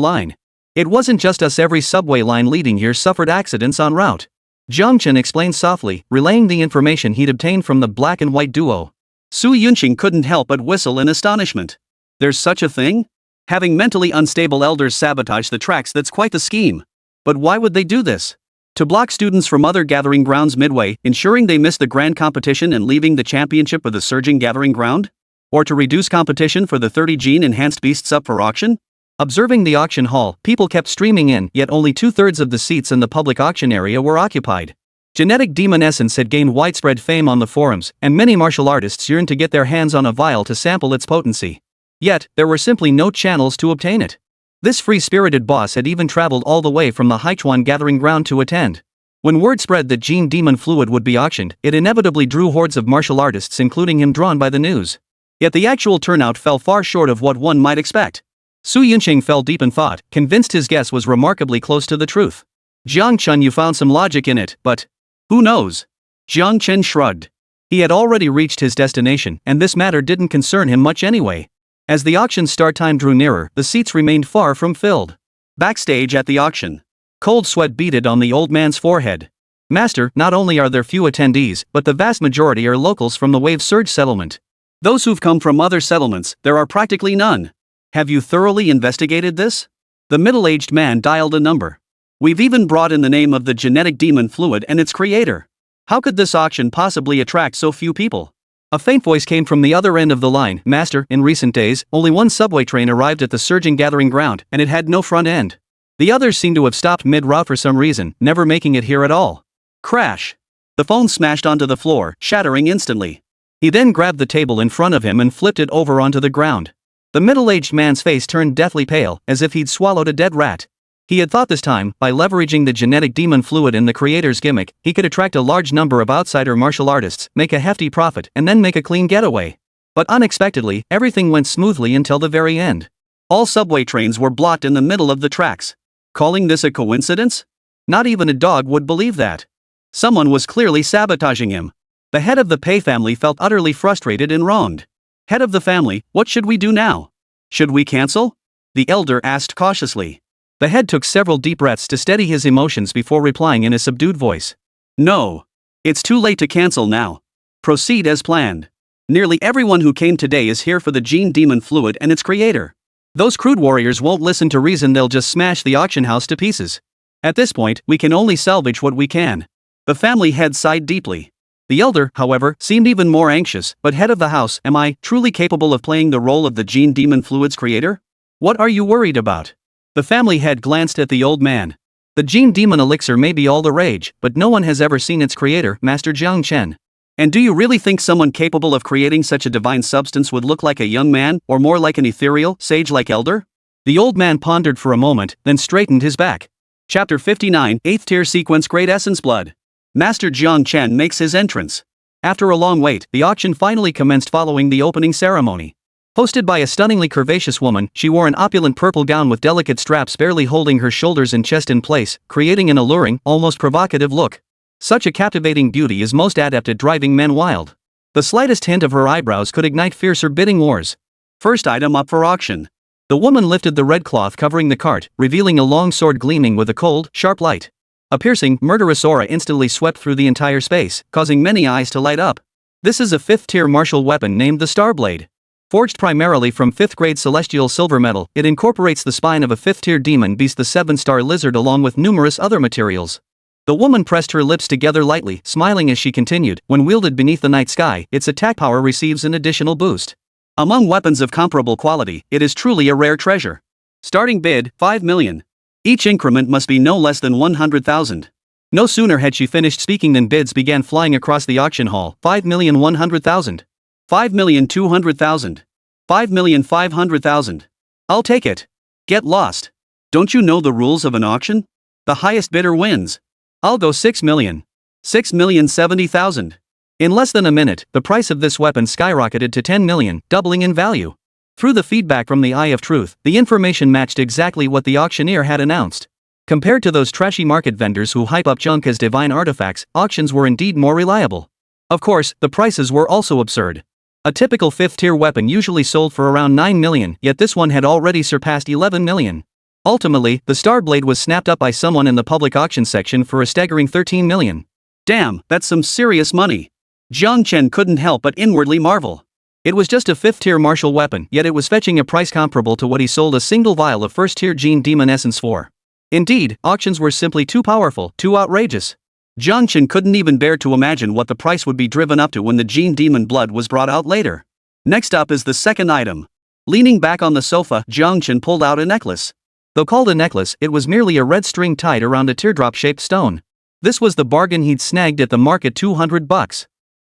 line. It wasn't just us, every subway line leading here suffered accidents en route. Jiang Chen explained softly, relaying the information he'd obtained from the black and white duo. Su Yunqing couldn't help but whistle in astonishment. There's such a thing? Having mentally unstable elders sabotage the tracks, that's quite the scheme. But why would they do this? To block students from other gathering grounds midway, ensuring they miss the grand competition and leaving the championship of the surging gathering ground? Or to reduce competition for the 30 gene-enhanced beasts up for auction? Observing the auction hall, people kept streaming in, yet only 2/3 of the seats in the public auction area were occupied. Genetic demon essence had gained widespread fame on the forums, and many martial artists yearned to get their hands on a vial to sample its potency. Yet, there were simply no channels to obtain it. This free-spirited boss had even traveled all the way from the Haichuan gathering ground to attend. When word spread that Gene Demon fluid would be auctioned, it inevitably drew hordes of martial artists, including him, drawn by the news. Yet the actual turnout fell far short of what one might expect. Su Yunqing fell deep in thought, convinced his guess was remarkably close to the truth. Jiang Chen, you found some logic in it, but who knows? Jiang Chen shrugged. He had already reached his destination, and this matter didn't concern him much anyway. As the auction start time drew nearer, the seats remained far from filled. Backstage at the auction. Cold sweat beaded on the old man's forehead. Master, not only are there few attendees, but the vast majority are locals from the Wave Surge settlement. Those who've come from other settlements, there are practically none. Have you thoroughly investigated this? The middle-aged man dialed a number. We've even brought in the name of the genetic demon fluid and its creator. How could this auction possibly attract so few people? A faint voice came from the other end of the line. Master, in recent days, only one subway train arrived at the surging gathering ground, and it had no front end. The others seem to have stopped mid-route for some reason, never making it here at all. Crash! The phone smashed onto the floor, shattering instantly. He then grabbed the table in front of him and flipped it over onto the ground. The middle-aged man's face turned deathly pale, as if he'd swallowed a dead rat. He had thought this time, by leveraging the genetic demon fluid in the creator's gimmick, he could attract a large number of outsider martial artists, make a hefty profit, and then make a clean getaway. But unexpectedly, everything went smoothly until the very end. All subway trains were blocked in the middle of the tracks. Calling this a coincidence? Not even a dog would believe that. Someone was clearly sabotaging him. The head of the Pei family felt utterly frustrated and wronged. Head of the family, what should we do now? Should we cancel? The elder asked cautiously. The head took several deep breaths to steady his emotions before replying in a subdued voice. No. It's too late to cancel now. Proceed as planned. Nearly everyone who came today is here for the gene demon fluid and its creator. Those crude warriors won't listen to reason, they'll just smash the auction house to pieces. At this point, we can only salvage what we can. The family head sighed deeply. The elder, however, seemed even more anxious. But head of the house, am I truly capable of playing the role of the gene demon fluid's creator? What are you worried about? The family head glanced at the old man. The gene demon elixir may be all the rage, but no one has ever seen its creator, Master Jiang Chen. And do you really think someone capable of creating such a divine substance would look like a young man, or more like an ethereal, sage-like elder? The old man pondered for a moment, then straightened his back. Chapter 59, 8th Tier Sequence Great Essence Blood. Master Jiang Chen makes his entrance. After a long wait, the auction finally commenced following the opening ceremony. Hosted by a stunningly curvaceous woman, she wore an opulent purple gown with delicate straps barely holding her shoulders and chest in place, creating an alluring, almost provocative look. Such a captivating beauty is most adept at driving men wild. The slightest hint of her eyebrows could ignite fiercer bidding wars. First item up for auction. The woman lifted the red cloth covering the cart, revealing a long sword gleaming with a cold, sharp light. A piercing, murderous aura instantly swept through the entire space, causing many eyes to light up. This is a 5th-tier martial weapon named the Starblade. Forged primarily from 5th-grade celestial silver metal, it incorporates the spine of a 5th-tier demon beast, the 7-star lizard, along with numerous other materials. The woman pressed her lips together lightly, smiling as she continued. When wielded beneath the night sky, its attack power receives an additional boost. Among weapons of comparable quality, it is truly a rare treasure. Starting bid, 5 million. Each increment must be no less than 100,000. No sooner had she finished speaking than bids began flying across the auction hall. 5,100,000. 5,200,000. 5,500,000. I'll take it. Get lost. Don't you know the rules of an auction? The highest bidder wins. I'll go 6 million. 6,070,000. In less than a minute, the price of this weapon skyrocketed to 10 million, doubling in value. Through the feedback from the Eye of Truth, the information matched exactly what the auctioneer had announced. Compared to those trashy market vendors who hype up junk as divine artifacts, auctions were indeed more reliable. Of course, the prices were also absurd. A typical 5th-tier weapon usually sold for around 9 million, yet this one had already surpassed 11 million. Ultimately, the Starblade was snapped up by someone in the public auction section for a staggering 13 million. Damn, that's some serious money. Jiang Chen couldn't help but inwardly marvel. It was just a 5th-tier martial weapon, yet it was fetching a price comparable to what he sold a single vial of 1st-tier gene demon essence for. Indeed, auctions were simply too powerful, too outrageous. Jiang Chen couldn't even bear to imagine what the price would be driven up to when the gene demon blood was brought out later. Next up is the second item. Leaning back on the sofa, Jiang Chen pulled out a necklace. Though called a necklace, it was merely a red string tied around a teardrop-shaped stone. This was the bargain he'd snagged at the market, $200.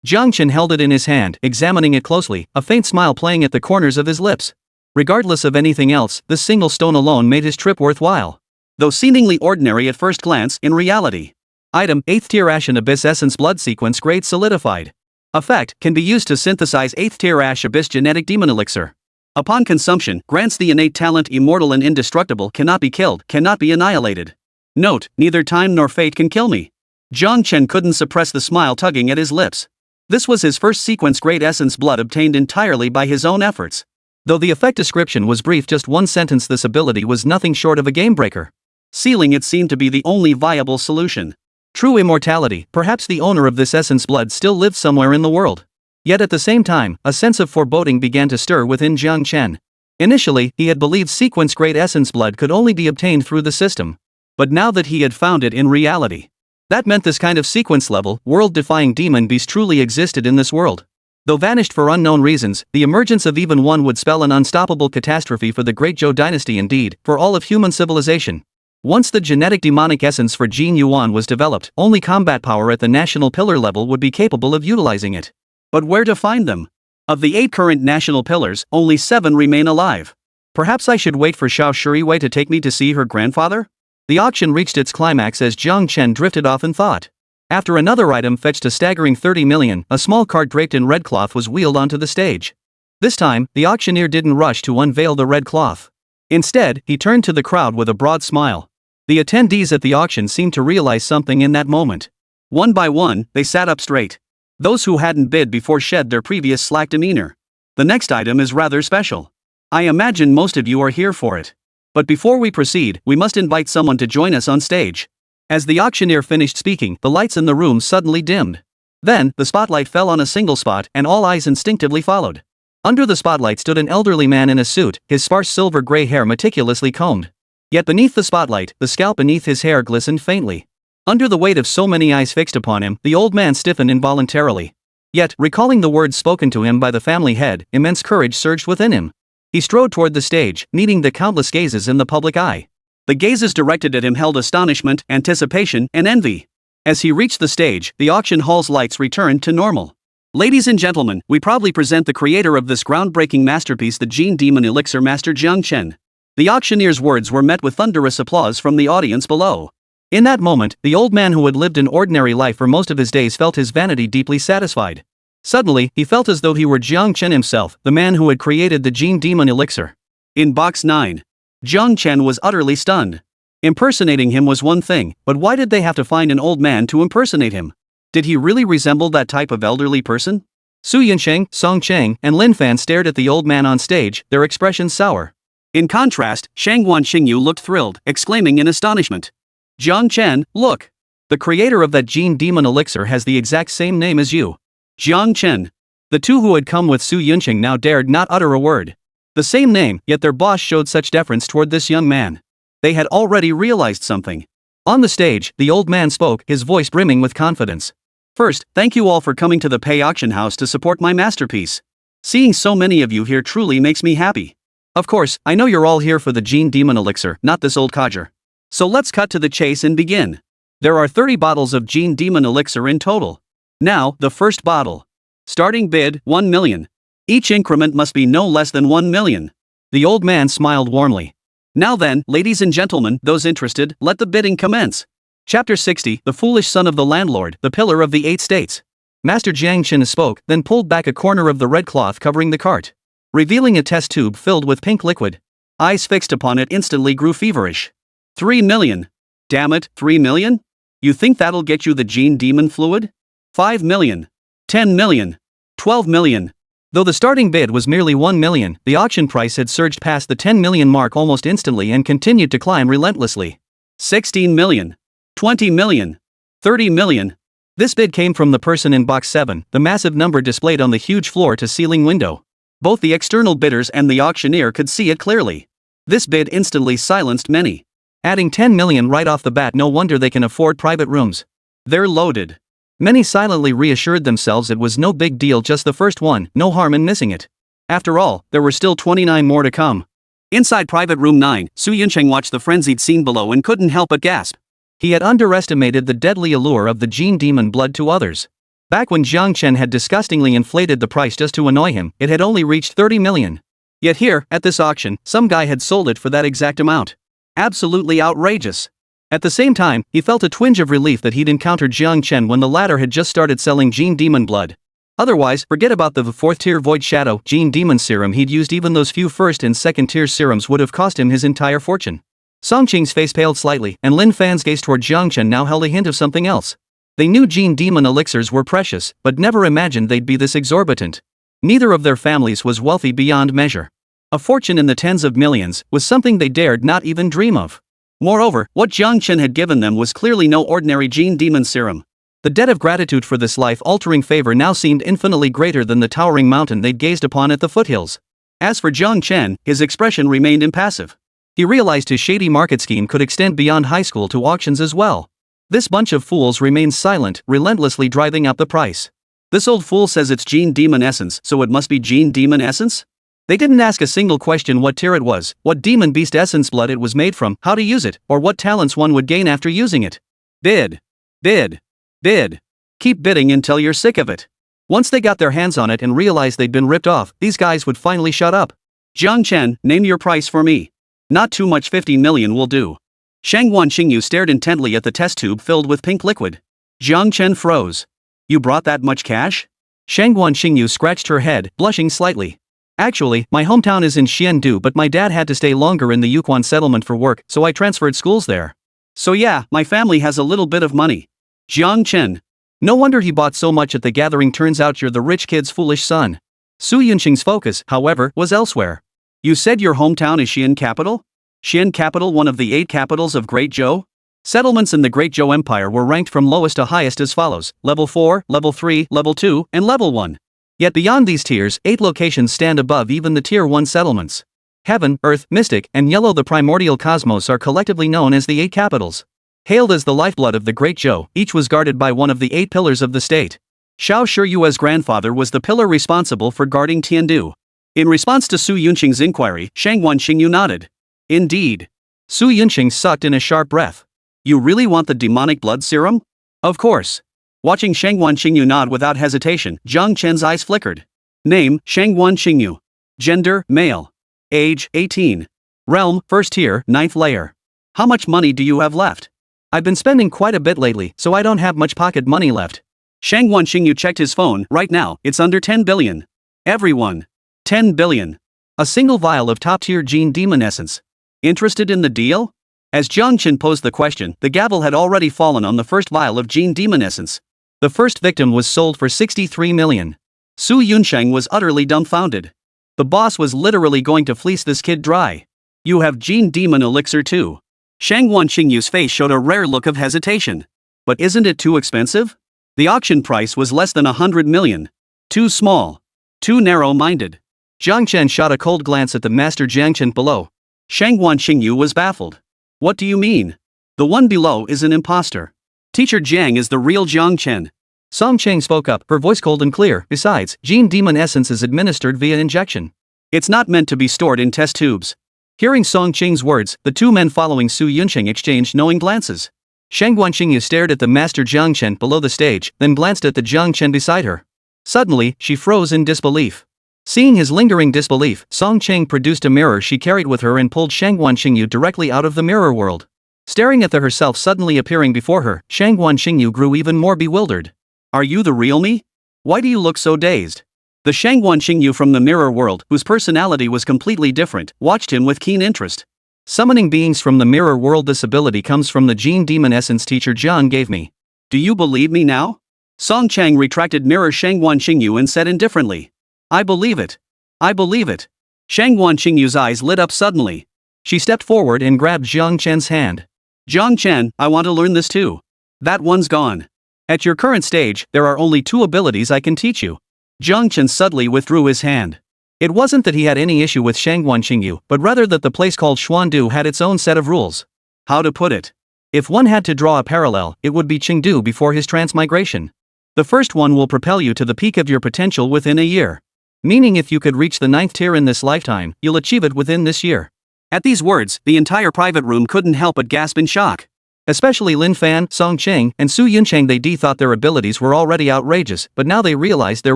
Jiang Chen held it in his hand, examining it closely, a faint smile playing at the corners of his lips. Regardless of anything else, this single stone alone made his trip worthwhile. Though seemingly ordinary at first glance, in reality. Item, 8th Tier Ashen Abyss Essence Blood Sequence Grade Solidified. Effect, can be used to synthesize 8th Tier Ash Abyss Genetic Demon Elixir. Upon consumption, grants the innate talent immortal and indestructible, cannot be killed, cannot be annihilated. Note, neither time nor fate can kill me. Jiang Chen couldn't suppress the smile tugging at his lips. This was his first sequence grade essence blood obtained entirely by his own efforts. Though the effect description was brief, just one sentence, this ability was nothing short of a game-breaker. Sealing it seemed to be the only viable solution. True immortality, perhaps the owner of this essence blood still lived somewhere in the world. Yet at the same time, a sense of foreboding began to stir within Jiang Chen. Initially, he had believed sequence-grade essence blood could only be obtained through the system. But now that he had found it in reality, that meant this kind of sequence-level, world-defying demon beast truly existed in this world. Though vanished for unknown reasons, the emergence of even one would spell an unstoppable catastrophe for the Great Zhou dynasty, indeed, for all of human civilization. Once the genetic demonic essence for Jin Yuan was developed, only combat power at the national pillar level would be capable of utilizing it. But where to find them? Of the 8 current national pillars, only 7 remain alive. Perhaps I should wait for Xiao Shuriwei to take me to see her grandfather? The auction reached its climax as Jiang Chen drifted off in thought. After another item fetched a staggering 30 million, a small cart draped in red cloth was wheeled onto the stage. This time, the auctioneer didn't rush to unveil the red cloth. Instead, he turned to the crowd with a broad smile. The attendees at the auction seemed to realize something in that moment. One by one, they sat up straight. Those who hadn't bid before shed their previous slack demeanor. The next item is rather special. I imagine most of you are here for it. But before we proceed, we must invite someone to join us on stage. As the auctioneer finished speaking, the lights in the room suddenly dimmed. Then, the spotlight fell on a single spot, and all eyes instinctively followed. Under the spotlight stood an elderly man in a suit, his sparse silver-gray hair meticulously combed. Yet beneath the spotlight, the scalp beneath his hair glistened faintly. Under the weight of so many eyes fixed upon him, the old man stiffened involuntarily. Yet, recalling the words spoken to him by the family head, immense courage surged within him. He strode toward the stage, meeting the countless gazes in the public eye. The gazes directed at him held astonishment, anticipation, and envy. As he reached the stage, the auction hall's lights returned to normal. Ladies and gentlemen, we proudly present the creator of this groundbreaking masterpiece, the Gene Demon Elixir Master Jiang Chen. The auctioneer's words were met with thunderous applause from the audience below. In that moment, the old man who had lived an ordinary life for most of his days felt his vanity deeply satisfied. Suddenly, he felt as though he were Jiang Chen himself, the man who had created the Gene Demon Elixir. In box 9. Jiang Chen was utterly stunned. Impersonating him was one thing, but why did they have to find an old man to impersonate him? Did he really resemble that type of elderly person? Su Yunsheng, Song Cheng, and Lin Fan stared at the old man on stage, their expressions sour. In contrast, Shangguan Xingyu looked thrilled, exclaiming in astonishment. Jiang Chen, look! The creator of that Gene Demon Elixir has the exact same name as you. Jiang Chen. The two who had come with Su Yunsheng now dared not utter a word. The same name, yet their boss showed such deference toward this young man. They had already realized something. On the stage, the old man spoke, his voice brimming with confidence. First, thank you all for coming to the Pei Auction House to support my masterpiece. Seeing so many of you here truly makes me happy. Of course, I know you're all here for the Gene Demon Elixir, not this old codger. So let's cut to the chase and begin. There are 30 bottles of Gene Demon Elixir in total. Now, the first bottle. Starting bid, 1 million. Each increment must be no less than 1 million. The old man smiled warmly. Now then, ladies and gentlemen, those interested, let the bidding commence. Chapter 60, The Foolish Son of the Landlord, the Pillar of the 8 States. Master Jiang Chen spoke, then pulled back a corner of the red cloth covering the cart, revealing a test tube filled with pink liquid. Eyes fixed upon it instantly grew feverish. 3 million. Damn it, 3 million? You think that'll get you the Gene Demon fluid? 5 million. 10 million. 12 million. Though the starting bid was merely 1 million, the auction price had surged past the 10 million mark almost instantly and continued to climb relentlessly. 16 million. 20 million. 30 million. This bid came from the person in box 7, the massive number displayed on the huge floor-to-ceiling window. Both the external bidders and the auctioneer could see it clearly. This bid instantly silenced many. Adding 10 million right off the bat, no wonder they can afford private rooms. They're loaded. Many silently reassured themselves it was no big deal, just the first one, no harm in missing it. After all, there were still 29 more to come. Inside private room 9, Su Yunsheng watched the frenzied scene below and couldn't help but gasp. He had underestimated the deadly allure of the Gene Demon blood to others. Back when Jiang Chen had disgustingly inflated the price just to annoy him, it had only reached 30 million. Yet here, at this auction, some guy had sold it for that exact amount. Absolutely outrageous. At the same time, he felt a twinge of relief that he'd encountered Jiang Chen when the latter had just started selling Gene Demon blood. Otherwise, forget about the 4th-tier Void Shadow Gene Demon serum he'd used. Even those few 1st and 2nd-tier serums would have cost him his entire fortune. Song Qing's face paled slightly, and Lin Fan's gaze toward Jiang Chen now held a hint of something else. They knew Gene Demon elixirs were precious, but never imagined they'd be this exorbitant. Neither of their families was wealthy beyond measure. A fortune in the tens of millions was something they dared not even dream of. Moreover, what Jiang Chen had given them was clearly no ordinary Gene Demon serum. The debt of gratitude for this life-altering favor now seemed infinitely greater than the towering mountain they'd gazed upon at the foothills. As for Jiang Chen, his expression remained impassive. He realized his shady market scheme could extend beyond high school to auctions as well. This bunch of fools remained silent, relentlessly driving up the price. This old fool says it's Gene Demon essence, so it must be Gene Demon essence? They didn't ask a single question: what tier it was, what demon beast essence blood it was made from, how to use it, or what talents one would gain after using it. Bid. Bid. Bid. Keep bidding until you're sick of it. Once they got their hands on it and realized they'd been ripped off, these guys would finally shut up. Jiang Chen, name your price for me. Not too much, 50 million will do. Shangguan Xingyu stared intently at the test tube filled with pink liquid. Jiang Chen froze. You brought that much cash? Shangguan Xingyu scratched her head, blushing slightly. Actually, my hometown is in Xiandu, but my dad had to stay longer in the Yukon settlement for work, so I transferred schools there. So yeah, my family has a little bit of money. Jiang Chen. No wonder he bought so much at the gathering, turns out you're the rich kid's foolish son. Su Yunqing's focus, however, was elsewhere. You said your hometown is Xi'an capital? Xi'an capital, one of the 8 capitals of Great Zhou? Settlements in the Great Zhou Empire were ranked from lowest to highest as follows: Level 4, Level 3, Level 2, and Level 1. Yet beyond these tiers, 8 locations stand above even the Tier 1 settlements. Heaven, Earth, Mystic, and Yellow, the primordial cosmos, are collectively known as the 8 capitals. Hailed as the lifeblood of the Great Zhou, each was guarded by one of the 8 pillars of the state. Xiao Shiyue's grandfather was the pillar responsible for guarding Tiandu. In response to Su Yunqing's inquiry, Shangguan Xingyu nodded. Indeed. Su Yunqing sucked in a sharp breath. You really want the demonic blood serum? Of course. Watching Shangguan Xingyu nod without hesitation, Zhang Chen's eyes flickered. Name, Shangguan Xingyu. Gender, male. Age, 18. Realm, first tier, 9th layer. How much money do you have left? I've been spending quite a bit lately, so I don't have much pocket money left. Shangguan Xingyu checked his phone. Right now, it's under 10 billion. Everyone. 10 billion. A single vial of top-tier gene demon essence. Interested in the deal? As Zhang Chen posed the question, the gavel had already fallen on the first vial of gene demon essence. The first victim was sold for 63 million. Su Yunsheng was utterly dumbfounded. The boss was literally going to fleece this kid dry. You have gene demon elixir too. Shangguan Xingyu's face showed a rare look of hesitation. But isn't it too expensive? The auction price was less than 100 million. Too small. Too narrow-minded. Zhang Chen shot a cold glance at the master Jiang Chen below. Shangguan Xingyu was baffled. What do you mean? The one below is an imposter. Teacher Jiang is the real Jiang Chen. Song Cheng spoke up, her voice cold and clear. Besides, gene demon essence is administered via injection. It's not meant to be stored in test tubes. Hearing Song Cheng's words, the two men following Su Yunsheng exchanged knowing glances. Shangguan Xingyu stared at the master Jiang Chen below the stage, then glanced at the Jiang Chen beside her. Suddenly, she froze in disbelief. Seeing his lingering disbelief, Song Cheng produced a mirror she carried with her and pulled Shangguan Xingyu directly out of the mirror world. Staring at the herself suddenly appearing before her, Shangguan Xingyu grew even more bewildered. Are you the real me? Why do you look so dazed? The Shangguan Xingyu from the mirror world, whose personality was completely different, watched him with keen interest. Summoning beings from the mirror world. This ability comes from the gene demon essence teacher Jiang gave me. Do you believe me now? Song Chang retracted mirror Shangguan Xingyu and said indifferently. I believe it. I believe it. Shangguan Xingyu's eyes lit up suddenly. She stepped forward and grabbed Jiang Chen's hand. Jiang Chen, I want to learn this too. That one's gone. At your current stage, there are only 2 abilities I can teach you. Jiang Chen suddenly withdrew his hand. It wasn't that he had any issue with Shangguan Xingyu, but rather that the place called Xuandu had its own set of rules. How to put it? If one had to draw a parallel, it would be Chengdu before his transmigration. The first one will propel you to the peak of your potential within a year. Meaning if you could reach the 9th tier in this lifetime, you'll achieve it within this year. At these words, the entire private room couldn't help but gasp in shock. Especially Lin Fan, Song Cheng, and Su Yunsheng. They thought their abilities were already outrageous, but now they realized there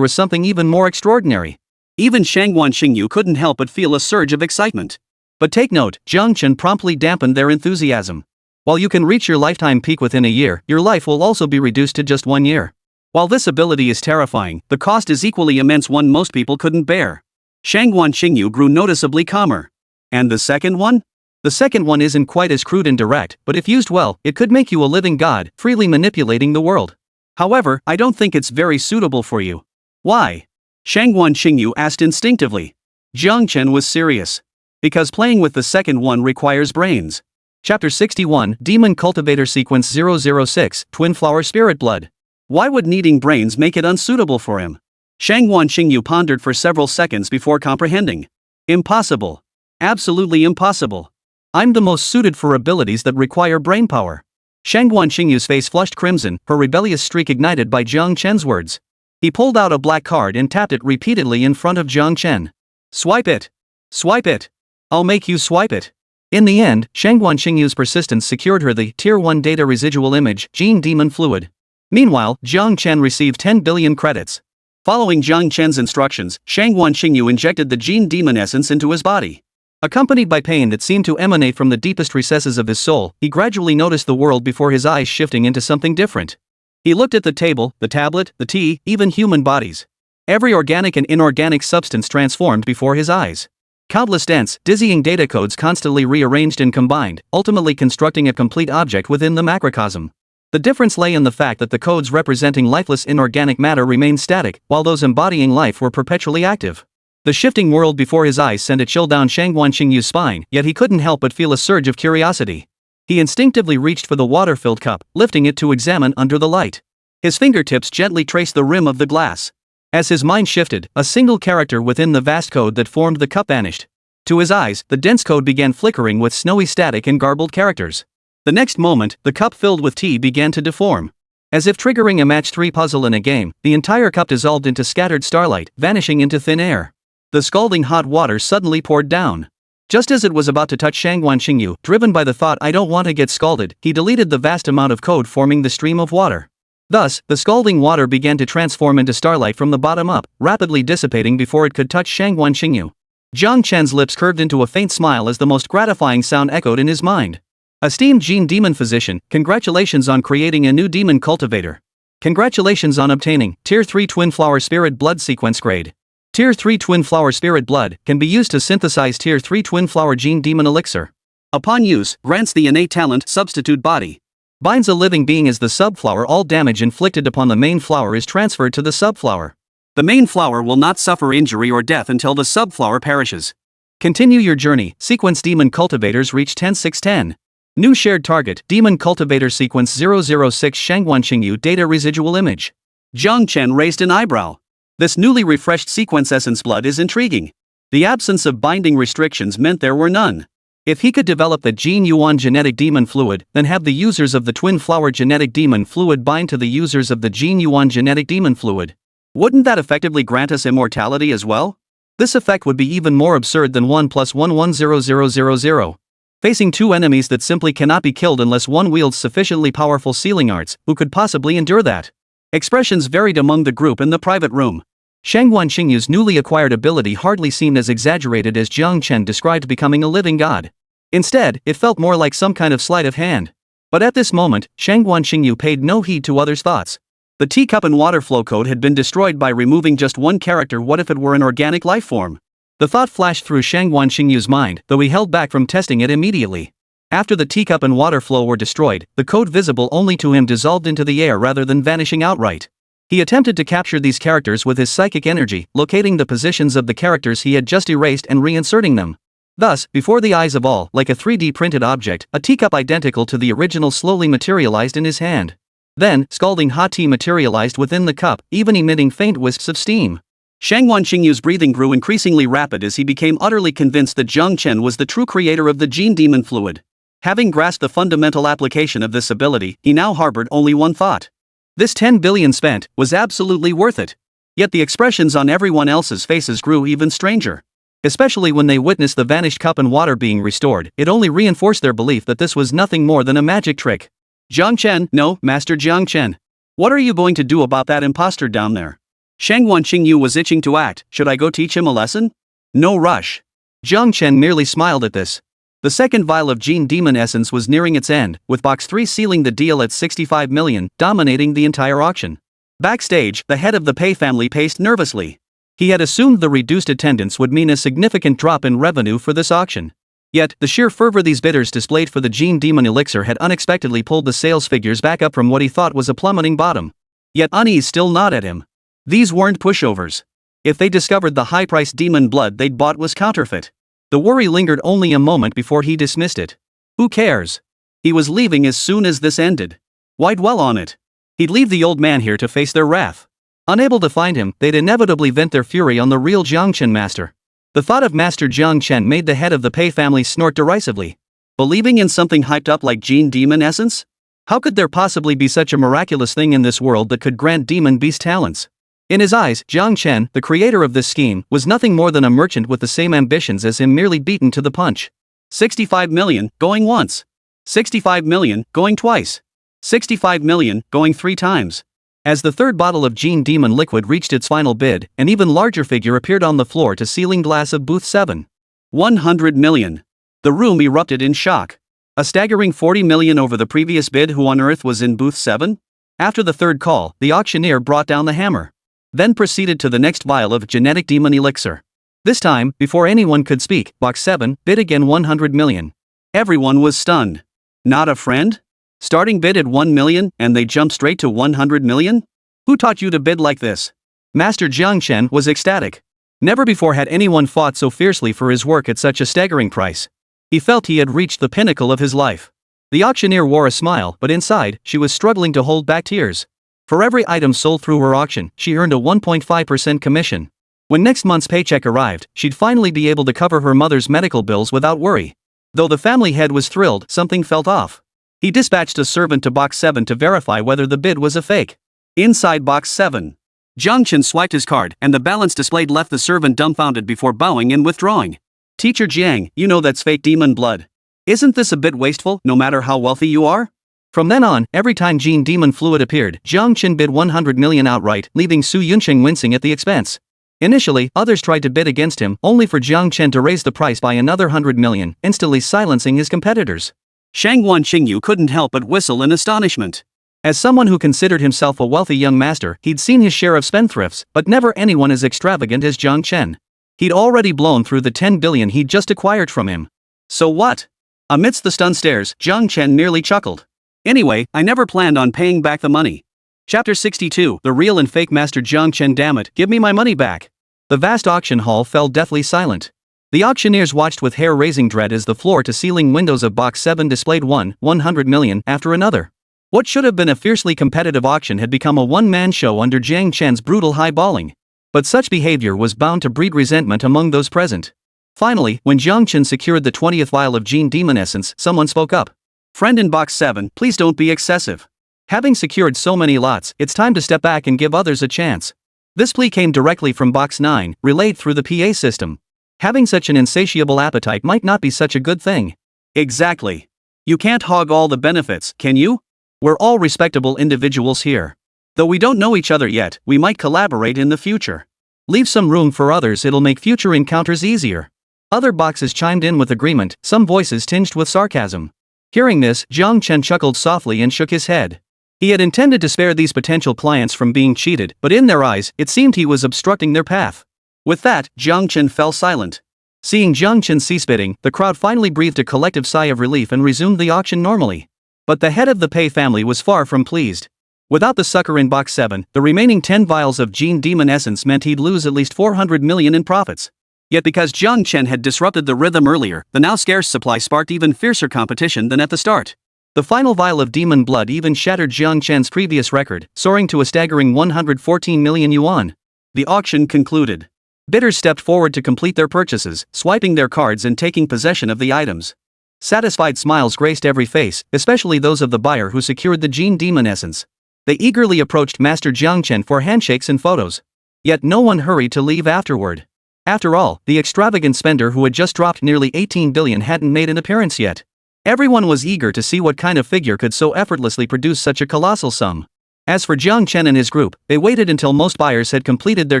was something even more extraordinary. Even Shangguan Xingyu couldn't help but feel a surge of excitement. But take note, Jiang Chen promptly dampened their enthusiasm. While you can reach your lifetime peak within a year, your life will also be reduced to just 1 year. While this ability is terrifying, the cost is equally immense, one most people couldn't bear. Shangguan Xingyu grew noticeably calmer. And the second one? The second one isn't quite as crude and direct, but if used well, it could make you a living god, freely manipulating the world. However, I don't think it's very suitable for you. Why? Shangguan Xingyu asked instinctively. Jiang Chen was serious. Because playing with the second one requires brains. Chapter 61, Demon Cultivator Sequence 006, Twin Flower Spirit Blood. Why would needing brains make it unsuitable for him? Shangguan Xingyu pondered for several seconds before comprehending. Impossible. Absolutely impossible. I'm the most suited for abilities that require brainpower. Shangguan Xingyu's face flushed crimson, her rebellious streak ignited by Jiang Chen's words. He pulled out a black card and tapped it repeatedly in front of Jiang Chen. Swipe it. Swipe it. I'll make you swipe it. In the end, Shangguan Xingyu's persistence secured her the Tier 1 data residual image, Gene Demon Fluid. Meanwhile, Jiang Chen received 10 billion credits. Following Jiang Chen's instructions, Shangguan Xingyu injected the Gene Demon essence into his body. Accompanied by pain that seemed to emanate from the deepest recesses of his soul, he gradually noticed the world before his eyes shifting into something different. He looked at the table, the tablet, the tea, even human bodies. Every organic and inorganic substance transformed before his eyes. Countless dense, dizzying data codes constantly rearranged and combined, ultimately constructing a complete object within the macrocosm. The difference lay in the fact that the codes representing lifeless inorganic matter remained static, while those embodying life were perpetually active. The shifting world before his eyes sent a chill down Shangguan Xingyu's spine, yet he couldn't help but feel a surge of curiosity. He instinctively reached for the water-filled cup, lifting it to examine under the light. His fingertips gently traced the rim of the glass. As his mind shifted, a single character within the vast code that formed the cup vanished. To his eyes, the dense code began flickering with snowy static and garbled characters. The next moment, the cup filled with tea began to deform. As if triggering a match 3 puzzle in a game, the entire cup dissolved into scattered starlight, vanishing into thin air. The scalding hot water suddenly poured down. Just as it was about to touch Shangguan Xingyu, driven by the thought "I don't want to get scalded," he deleted the vast amount of code forming the stream of water. Thus, the scalding water began to transform into starlight from the bottom up, rapidly dissipating before it could touch Shangguan Xingyu. Jiang Chen's lips curved into a faint smile as the most gratifying sound echoed in his mind. Esteemed Gene Demon Physician, congratulations on creating a new demon cultivator. Congratulations on obtaining Tier 3 Twin Flower Spirit Blood Sequence Grade. Tier 3 Twin Flower Spirit Blood can be used to synthesize Tier 3 Twin Flower Gene Demon Elixir. Upon use, grants the innate talent Substitute Body. Binds a living being as the subflower. All damage inflicted upon the main flower is transferred to the subflower. The main flower will not suffer injury or death until the subflower perishes. Continue your journey. Sequence Demon Cultivators reach 10610. New shared target, Demon Cultivator Sequence 006 Shangguan Xingyu Data Residual Image. Jiang Chen raised an eyebrow. This newly refreshed sequence essence blood is intriguing. The absence of binding restrictions meant there were none. If he could develop the Gene Yuan genetic demon fluid, then have the users of the Twin Flower genetic demon fluid bind to the users of the Gene Yuan genetic demon fluid. Wouldn't that effectively grant us immortality as well? This effect would be even more absurd than 1 + 1 1 Facing two enemies that simply cannot be killed unless one wields sufficiently powerful sealing arts, who could possibly endure that? Expressions varied among the group in the private room. Shangguan Xingyu's newly acquired ability hardly seemed as exaggerated as Jiang Chen described becoming a living god. Instead, it felt more like some kind of sleight of hand. But at this moment, Shangguan Xingyu paid no heed to others' thoughts. The teacup and water flow code had been destroyed by removing just one character. What if it were an organic life form? The thought flashed through Shangguan Xingyu's mind, though he held back from testing it immediately. After the teacup and water flow were destroyed, the code visible only to him dissolved into the air rather than vanishing outright. He attempted to capture these characters with his psychic energy, locating the positions of the characters he had just erased and reinserting them. Thus, before the eyes of all, like a 3D printed object, a teacup identical to the original slowly materialized in his hand. Then, scalding hot tea materialized within the cup, even emitting faint wisps of steam. Shangguan Xingyu's breathing grew increasingly rapid as he became utterly convinced that Jiang Chen was the true creator of the Gene Demon fluid. Having grasped the fundamental application of this ability, he now harbored only one thought. This 10 billion spent was absolutely worth it. Yet the expressions on everyone else's faces grew even stranger. Especially when they witnessed the vanished cup and water being restored, it only reinforced their belief that this was nothing more than a magic trick. Jiang Chen, no, Master Jiang Chen. What are you going to do about that imposter down there? Shangguan Xingyu was itching to act. Should I go teach him a lesson? No rush. Jiang Chen merely smiled at this. The second vial of Gene Demon Essence was nearing its end, with Box 3 sealing the deal at 65 million, dominating the entire auction. Backstage, the head of the Pei family paced nervously. He had assumed the reduced attendance would mean a significant drop in revenue for this auction. Yet, the sheer fervor these bidders displayed for the Gene Demon Elixir had unexpectedly pulled the sales figures back up from what he thought was a plummeting bottom. Yet unease still gnawed at him. These weren't pushovers. If they discovered the high-priced demon blood they'd bought was counterfeit. The worry lingered only a moment before he dismissed it. Who cares? He was leaving as soon as this ended. Why dwell on it? He'd leave the old man here to face their wrath. Unable to find him, they'd inevitably vent their fury on the real Jiang Chen master. The thought of Master Jiang Chen made the head of the Pei family snort derisively. Believing in something hyped up like Gene Demon Essence? How could there possibly be such a miraculous thing in this world that could grant demon beast talents? In his eyes, Jiang Chen, the creator of this scheme, was nothing more than a merchant with the same ambitions as him, merely beaten to the punch. 65 million, going once. 65 million, going twice. 65 million, going 3 times. As the third bottle of Gene Demon liquid reached its final bid, an even larger figure appeared on the floor to ceiling glass of booth 7. 100 million. The room erupted in shock. A staggering 40 million over the previous bid. Who on earth was in booth 7? After the third call, the auctioneer brought down the hammer. Then proceeded to the next vial of genetic demon elixir. This time, before anyone could speak, Box 7 bid again 100 million. Everyone was stunned. Not a friend? Starting bid at 1 million and they jump straight to 100 million? Who taught you to bid like this? Master Jiang Chen was ecstatic. Never before had anyone fought so fiercely for his work at such a staggering price. He felt he had reached the pinnacle of his life. The auctioneer wore a smile, but inside, she was struggling to hold back tears. For every item sold through her auction, she earned a 1.5% commission. When next month's paycheck arrived, she'd finally be able to cover her mother's medical bills without worry. Though the family head was thrilled, something felt off. He dispatched a servant to Box 7 to verify whether the bid was a fake. Inside Box 7. Jiang Chen swiped his card and the balance displayed left the servant dumbfounded before bowing and withdrawing. Teacher Jiang, you know that's fake demon blood. Isn't this a bit wasteful, no matter how wealthy you are? From then on, every time Gene Demon fluid appeared, Jiang Chen bid 100 million outright, leaving Su Yunqing wincing at the expense. Initially, others tried to bid against him, only for Jiang Chen to raise the price by another 100 million, instantly silencing his competitors. Shangguan Qingyu couldn't help but whistle in astonishment. As someone who considered himself a wealthy young master, he'd seen his share of spendthrifts, but never anyone as extravagant as Jiang Chen. He'd already blown through the 10 billion he'd just acquired from him. So what? Amidst the stunned stares, Jiang Chen nearly chuckled. Anyway, I never planned on paying back the money. Chapter 62, The Real and Fake Master Jiang Chen. Damn it, give me my money back. The vast auction hall fell deathly silent. The auctioneers watched with hair-raising dread as the floor-to-ceiling windows of Box 7 displayed 100 million after another. What should have been a fiercely competitive auction had become a one-man show under Jiang Chen's brutal high-balling. But such behavior was bound to breed resentment among those present. Finally, when Jiang Chen secured the 20th vial of Gene Demon Essence, someone spoke up. Friend in Box 7, please don't be excessive. Having secured so many lots, it's time to step back and give others a chance. This plea came directly from Box 9, relayed through the PA system. Having such an insatiable appetite might not be such a good thing. Exactly. You can't hog all the benefits, can you? We're all respectable individuals here. Though we don't know each other yet, we might collaborate in the future. Leave some room for others, it'll make future encounters easier. Other boxes chimed in with agreement, some voices tinged with sarcasm. Hearing this, Jiang Chen chuckled softly and shook his head. He had intended to spare these potential clients from being cheated, but in their eyes, it seemed he was obstructing their path. With that, Jiang Chen fell silent. Seeing Jiang Chen cease bidding, the crowd finally breathed a collective sigh of relief and resumed the auction normally. But the head of the Pei family was far from pleased. Without the sucker in Box 7, the remaining 10 vials of Gene Demon Essence meant he'd lose at least 400 million in profits. Yet because Jiang Chen had disrupted the rhythm earlier, the now scarce supply sparked even fiercer competition than at the start. The final vial of demon blood even shattered Jiang Chen's previous record, soaring to a staggering 114 million yuan. The auction concluded. Bidders stepped forward to complete their purchases, swiping their cards and taking possession of the items. Satisfied smiles graced every face, especially those of the buyer who secured the Gene Demon Essence. They eagerly approached Master Jiang Chen for handshakes and photos. Yet no one hurried to leave afterward. After all, the extravagant spender who had just dropped nearly 18 billion hadn't made an appearance yet. Everyone was eager to see what kind of figure could so effortlessly produce such a colossal sum. As for Jiang Chen and his group, they waited until most buyers had completed their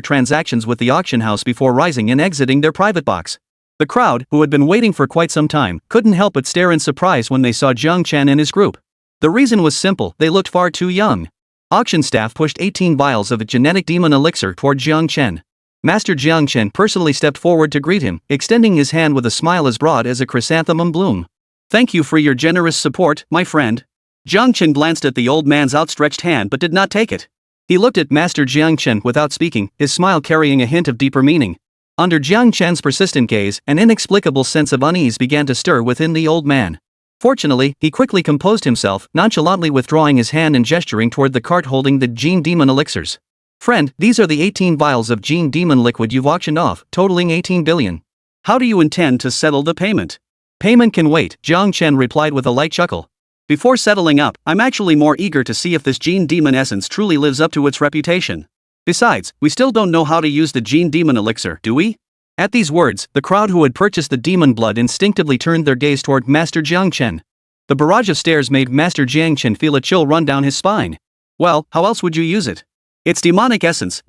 transactions with the auction house before rising and exiting their private box. The crowd, who had been waiting for quite some time, couldn't help but stare in surprise when they saw Jiang Chen and his group. The reason was simple, they looked far too young. Auction staff pushed 18 vials of a genetic demon elixir toward Jiang Chen. Master Jiang Chen personally stepped forward to greet him, extending his hand with a smile as broad as a chrysanthemum bloom. Thank you for your generous support, my friend. Jiang Chen glanced at the old man's outstretched hand but did not take it. He looked at Master Jiang Chen without speaking, his smile carrying a hint of deeper meaning. Under Jiang Chen's persistent gaze, an inexplicable sense of unease began to stir within the old man. Fortunately, he quickly composed himself, nonchalantly withdrawing his hand and gesturing toward the cart holding the Gene Demon elixirs. Friend, these are the 18 vials of Gene Demon liquid you've auctioned off, totaling 18 billion. How do you intend to settle the payment? Payment can wait, Jiang Chen replied with a light chuckle. Before settling up, I'm actually more eager to see if this Gene Demon Essence truly lives up to its reputation. Besides, we still don't know how to use the Gene Demon elixir, do we? At these words, the crowd who had purchased the demon blood instinctively turned their gaze toward Master Jiang Chen. The barrage of stares made Master Jiang Chen feel a chill run down his spine. Well, how else would you use it? It's demonic essence,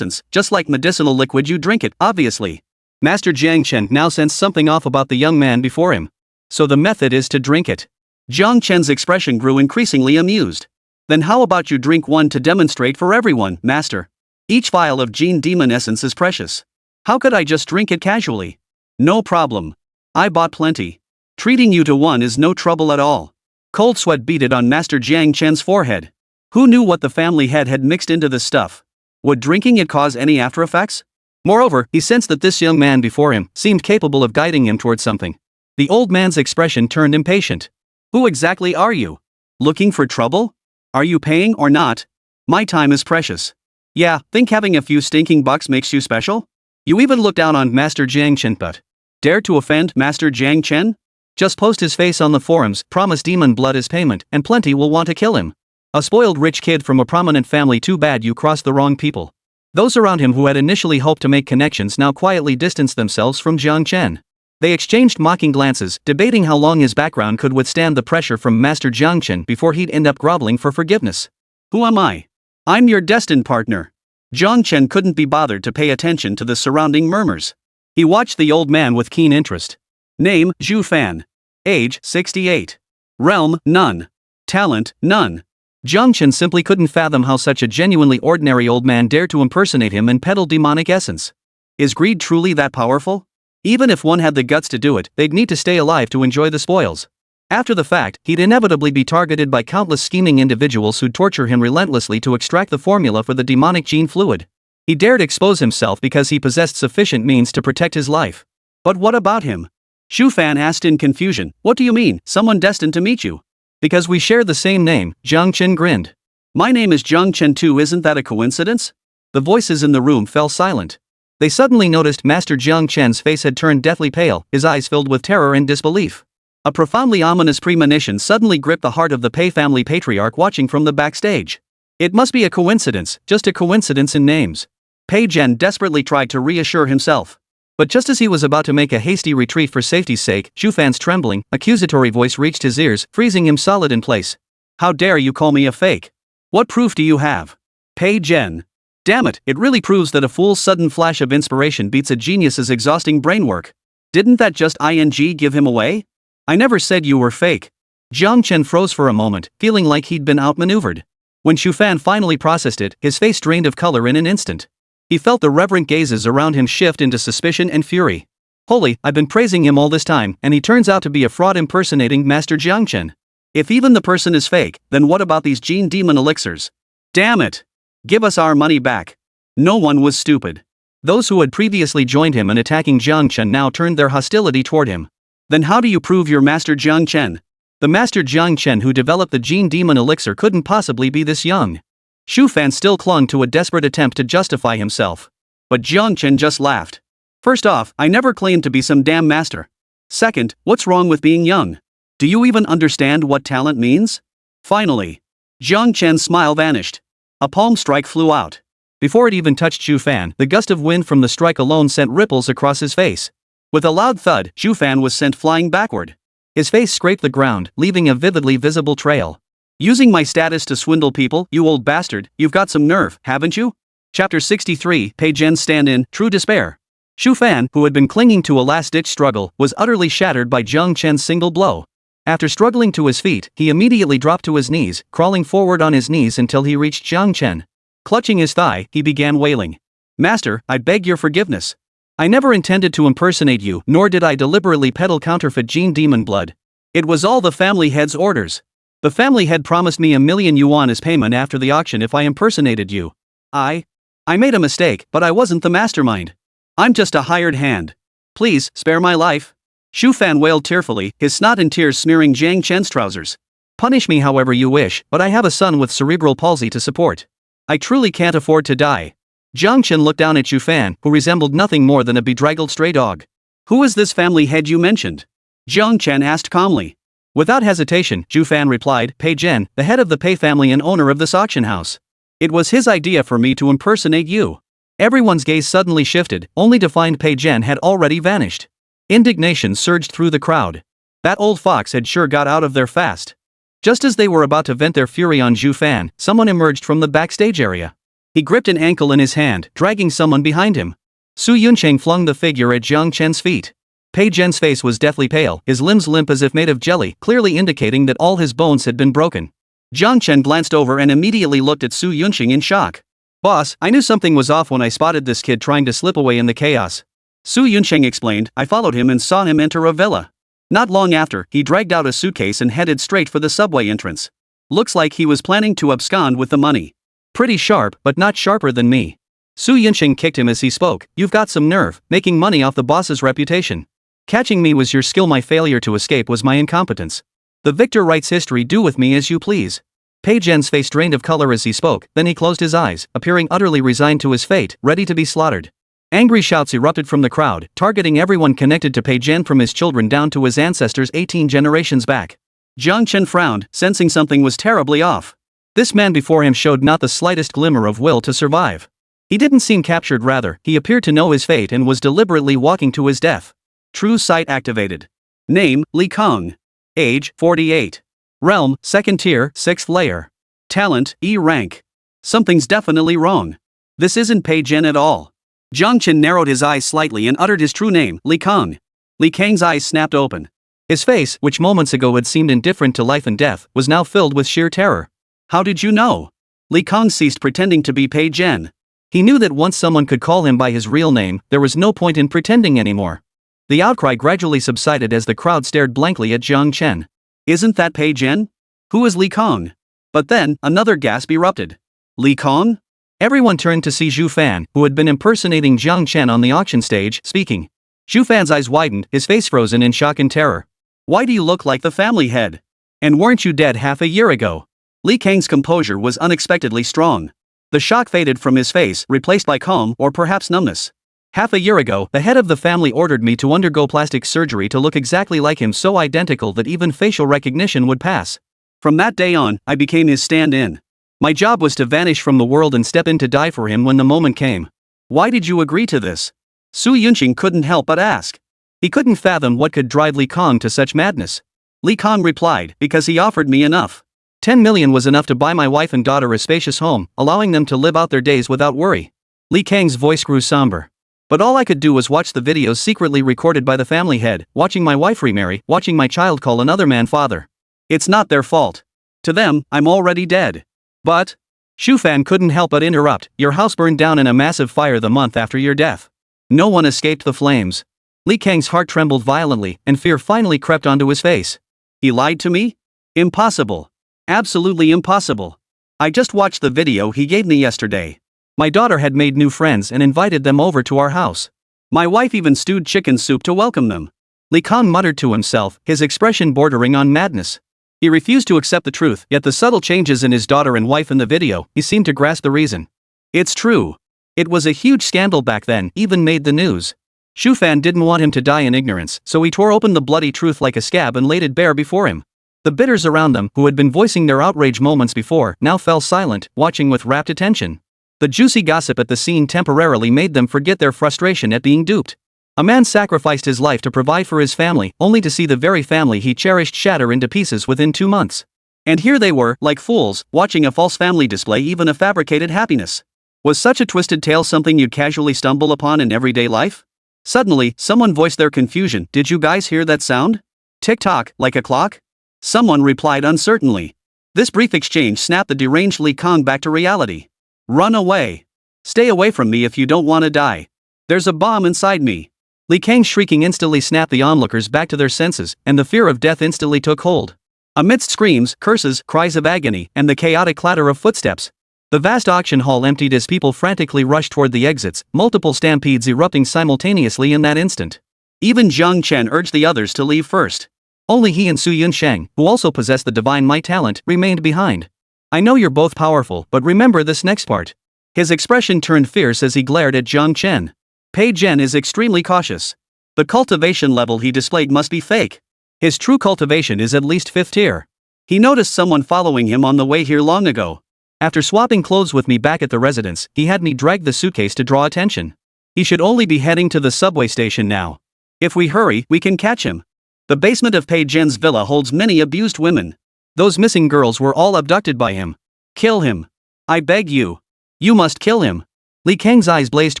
just like medicinal liquid you drink it, obviously. Master Jiang Chen now sensed something off about the young man before him. So the method is to drink it. Jiang Chen's expression grew increasingly amused. Then how about you drink one to demonstrate for everyone, Master? Each vial of Gene Demon Essence is precious. How could I just drink it casually? No problem. I bought plenty. Treating you to one is no trouble at all. Cold sweat beaded on Master Jiang Chen's forehead. Who knew what the family head had mixed into the stuff? Would drinking it cause any after effects? Moreover, he sensed that this young man before him seemed capable of guiding him towards something. The old man's expression turned impatient. Who exactly are you? Looking for trouble? Are you paying or not? My time is precious. Yeah, think having a few stinking bucks makes you special? You even look down on Master Jiang Chen but dare to offend Master Jiang Chen? Just post his face on the forums, promise demon blood as payment, and plenty will want to kill him. A spoiled rich kid from a prominent family, too bad you crossed the wrong people. Those around him who had initially hoped to make connections now quietly distanced themselves from Jiang Chen. They exchanged mocking glances, debating how long his background could withstand the pressure from Master Jiang Chen before he'd end up groveling for forgiveness. Who am I? I'm your destined partner. Jiang Chen couldn't be bothered to pay attention to the surrounding murmurs. He watched the old man with keen interest. Name, Zhu Fan. Age, 68. Realm, none. Talent, none. Jiang Chen simply couldn't fathom how such a genuinely ordinary old man dared to impersonate him and peddle demonic essence. Is greed truly that powerful? Even if one had the guts to do it, they'd need to stay alive to enjoy the spoils. After the fact, he'd inevitably be targeted by countless scheming individuals who'd torture him relentlessly to extract the formula for the demonic gene fluid. He dared expose himself because he possessed sufficient means to protect his life. But what about him? Zhu Fan asked in confusion. What do you mean, someone destined to meet you? Because we share the same name, Jiang Chen grinned. My name is Jiang Chen too, isn't that a coincidence? The voices in the room fell silent. They suddenly noticed Master Jiang Chen's face had turned deathly pale, his eyes filled with terror and disbelief. A profoundly ominous premonition suddenly gripped the heart of the Pei family patriarch watching from the backstage. It must be a coincidence, just a coincidence in names. Pei Zhen desperately tried to reassure himself. But just as he was about to make a hasty retreat for safety's sake, Zhu Fan's trembling, accusatory voice reached his ears, freezing him solid in place. How dare you call me a fake? What proof do you have? Pei Zhen. Damn it, it really proves that a fool's sudden flash of inspiration beats a genius's exhausting brainwork. Didn't that just give him away? I never said you were fake. Jiang Chen froze for a moment, feeling like he'd been outmaneuvered. When Zhu Fan finally processed it, his face drained of color in an instant. He felt the reverent gazes around him shift into suspicion and fury. Holy, I've been praising him all this time, and he turns out to be a fraud impersonating Master Jiang Chen. If even the person is fake, then what about these gene demon elixirs? Damn it! Give us our money back. No one was stupid. Those who had previously joined him in attacking Jiang Chen now turned their hostility toward him. Then how do you prove you're Master Jiang Chen? The Master Jiang Chen who developed the gene demon elixir couldn't possibly be this young. Zhu Fan still clung to a desperate attempt to justify himself. But Jiang Chen just laughed. First off, I never claimed to be some damn master. Second, what's wrong with being young? Do you even understand what talent means? Finally, Jiang Chen's smile vanished. A palm strike flew out. Before it even touched Zhu Fan, the gust of wind from the strike alone sent ripples across his face. With a loud thud, Zhu Fan was sent flying backward. His face scraped the ground, leaving a vividly visible trail. Using my status to swindle people, you old bastard, you've got some nerve, haven't you? Chapter 63, Pei Zhen's stand-in, True Despair. Zhu Fan, who had been clinging to a last-ditch struggle, was utterly shattered by Jiang Chen's single blow. After struggling to his feet, he immediately dropped to his knees, crawling forward on his knees until he reached Jiang Chen. Clutching his thigh, he began wailing. Master, I beg your forgiveness. I never intended to impersonate you, nor did I deliberately peddle counterfeit gene demon blood. It was all the family head's orders. The family head promised me 1,000,000 yuan as payment after the auction if I impersonated you. I made a mistake, but I wasn't the mastermind. I'm just a hired hand. Please, spare my life. Zhu Fan wailed tearfully, his snot and tears smearing Jiang Chen's trousers. Punish me however you wish, but I have a son with cerebral palsy to support. I truly can't afford to die. Jiang Chen looked down at Zhu Fan, who resembled nothing more than a bedraggled stray dog. Who is this family head you mentioned? Jiang Chen asked calmly. Without hesitation, Zhu Fan replied, Pei Zhen, the head of the Pei family and owner of this auction house. It was his idea for me to impersonate you. Everyone's gaze suddenly shifted, only to find Pei Zhen had already vanished. Indignation surged through the crowd. That old fox had sure got out of there fast. Just as they were about to vent their fury on Zhu Fan, someone emerged from the backstage area. He gripped an ankle in his hand, dragging someone behind him. Su Yuncheng flung the figure at Jiang Chen's feet. Pei Zhen's face was deathly pale, his limbs limp as if made of jelly, clearly indicating that all his bones had been broken. Jiang Chen glanced over and immediately looked at Su Yuncheng in shock. Boss, I knew something was off when I spotted this kid trying to slip away in the chaos. Su Yuncheng explained, I followed him and saw him enter a villa. Not long after, he dragged out a suitcase and headed straight for the subway entrance. Looks like he was planning to abscond with the money. Pretty sharp, but not sharper than me. Su Yunxing kicked him as he spoke. You've got some nerve, making money off the boss's reputation. Catching me was your skill, my failure to escape was my incompetence. The victor writes history, do with me as you please. Pei Zhen's face drained of color as he spoke, then he closed his eyes, appearing utterly resigned to his fate, ready to be slaughtered. Angry shouts erupted from the crowd, targeting everyone connected to Pei Zhen from his children down to his ancestors 18 generations back. Jiang Chen frowned, sensing something was terribly off. This man before him showed not the slightest glimmer of will to survive. He didn't seem captured, rather, he appeared to know his fate and was deliberately walking to his death. True sight activated. Name, Li Kong. Age, 48. Realm, 2nd tier, 6th layer. Talent, E rank. Something's definitely wrong. This isn't Pei Zhen at all. Jiang Chen narrowed his eyes slightly and uttered his true name, Li Kong. Li Kang's eyes snapped open. His face, which moments ago had seemed indifferent to life and death, was now filled with sheer terror. How did you know? Li Kong ceased pretending to be Pei Zhen. He knew that once someone could call him by his real name, there was no point in pretending anymore. The outcry gradually subsided as the crowd stared blankly at Jiang Chen. Isn't that Pei Zhen? Who is Li Kong? But then, another gasp erupted. Li Kong? Everyone turned to see Zhu Fan, who had been impersonating Jiang Chen on the auction stage, speaking. Zhu Fan's eyes widened, his face frozen in shock and terror. Why do you look like the family head? And weren't you dead half a year ago? Li Kang's composure was unexpectedly strong. The shock faded from his face, replaced by calm or perhaps numbness. Half a year ago, the head of the family ordered me to undergo plastic surgery to look exactly like him, so identical that even facial recognition would pass. From that day on, I became his stand-in. My job was to vanish from the world and step in to die for him when the moment came. Why did you agree to this? Su Yunxing couldn't help but ask. He couldn't fathom what could drive Li Kong to such madness. Li Kong replied, because he offered me enough. 10 million was enough to buy my wife and daughter a spacious home, allowing them to live out their days without worry. Li Kang's voice grew somber. But all I could do was watch the videos secretly recorded by the family head, watching my wife remarry, watching my child call another man father. It's not their fault. To them, I'm already dead. But Zhu Fan couldn't help but interrupt. Your house burned down in a massive fire the month after your death. No one escaped the flames. Li Kang's heart trembled violently, and fear finally crept onto his face. He lied to me? Impossible. Absolutely impossible. I just watched the video he gave me yesterday. My daughter had made new friends and invited them over to our house. My wife even stewed chicken soup to welcome them. Li Kong muttered to himself, his expression bordering on madness. He refused to accept the truth, yet the subtle changes in his daughter and wife in the video, he seemed to grasp the reason. It's true. It was a huge scandal back then, even made the news. Zhu Fan didn't want him to die in ignorance, so he tore open the bloody truth like a scab and laid it bare before him. The bidders around them, who had been voicing their outrage moments before, now fell silent, watching with rapt attention. The juicy gossip at the scene temporarily made them forget their frustration at being duped. A man sacrificed his life to provide for his family, only to see the very family he cherished shatter into pieces within 2 months. And here they were, like fools, watching a false family display even a fabricated happiness. Was such a twisted tale something you'd casually stumble upon in everyday life? Suddenly, someone voiced their confusion. Did you guys hear that sound? Tick-tock, like a clock? Someone replied uncertainly. This brief exchange snapped the deranged Li Kong back to reality. Run away. Stay away from me if you don't want to die. There's a bomb inside me. Li Kang's shrieking instantly snapped the onlookers back to their senses, and the fear of death instantly took hold. Amidst screams, curses, cries of agony, and the chaotic clatter of footsteps, the vast auction hall emptied as people frantically rushed toward the exits, multiple stampedes erupting simultaneously in that instant. Even Jiang Chen urged the others to leave first. Only he and Su Yunsheng, who also possessed the divine might talent, remained behind. I know you're both powerful, but remember this next part. His expression turned fierce as he glared at Jiang Chen. Pei Zhen is extremely cautious. The cultivation level he displayed must be fake. His true cultivation is at least 5th tier. He noticed someone following him on the way here long ago. After swapping clothes with me back at the residence, he had me drag the suitcase to draw attention. He should only be heading to the subway station now. If we hurry, we can catch him. The basement of Pei Zhen's villa holds many abused women. Those missing girls were all abducted by him. Kill him. I beg you. You must kill him. Li Kang's eyes blazed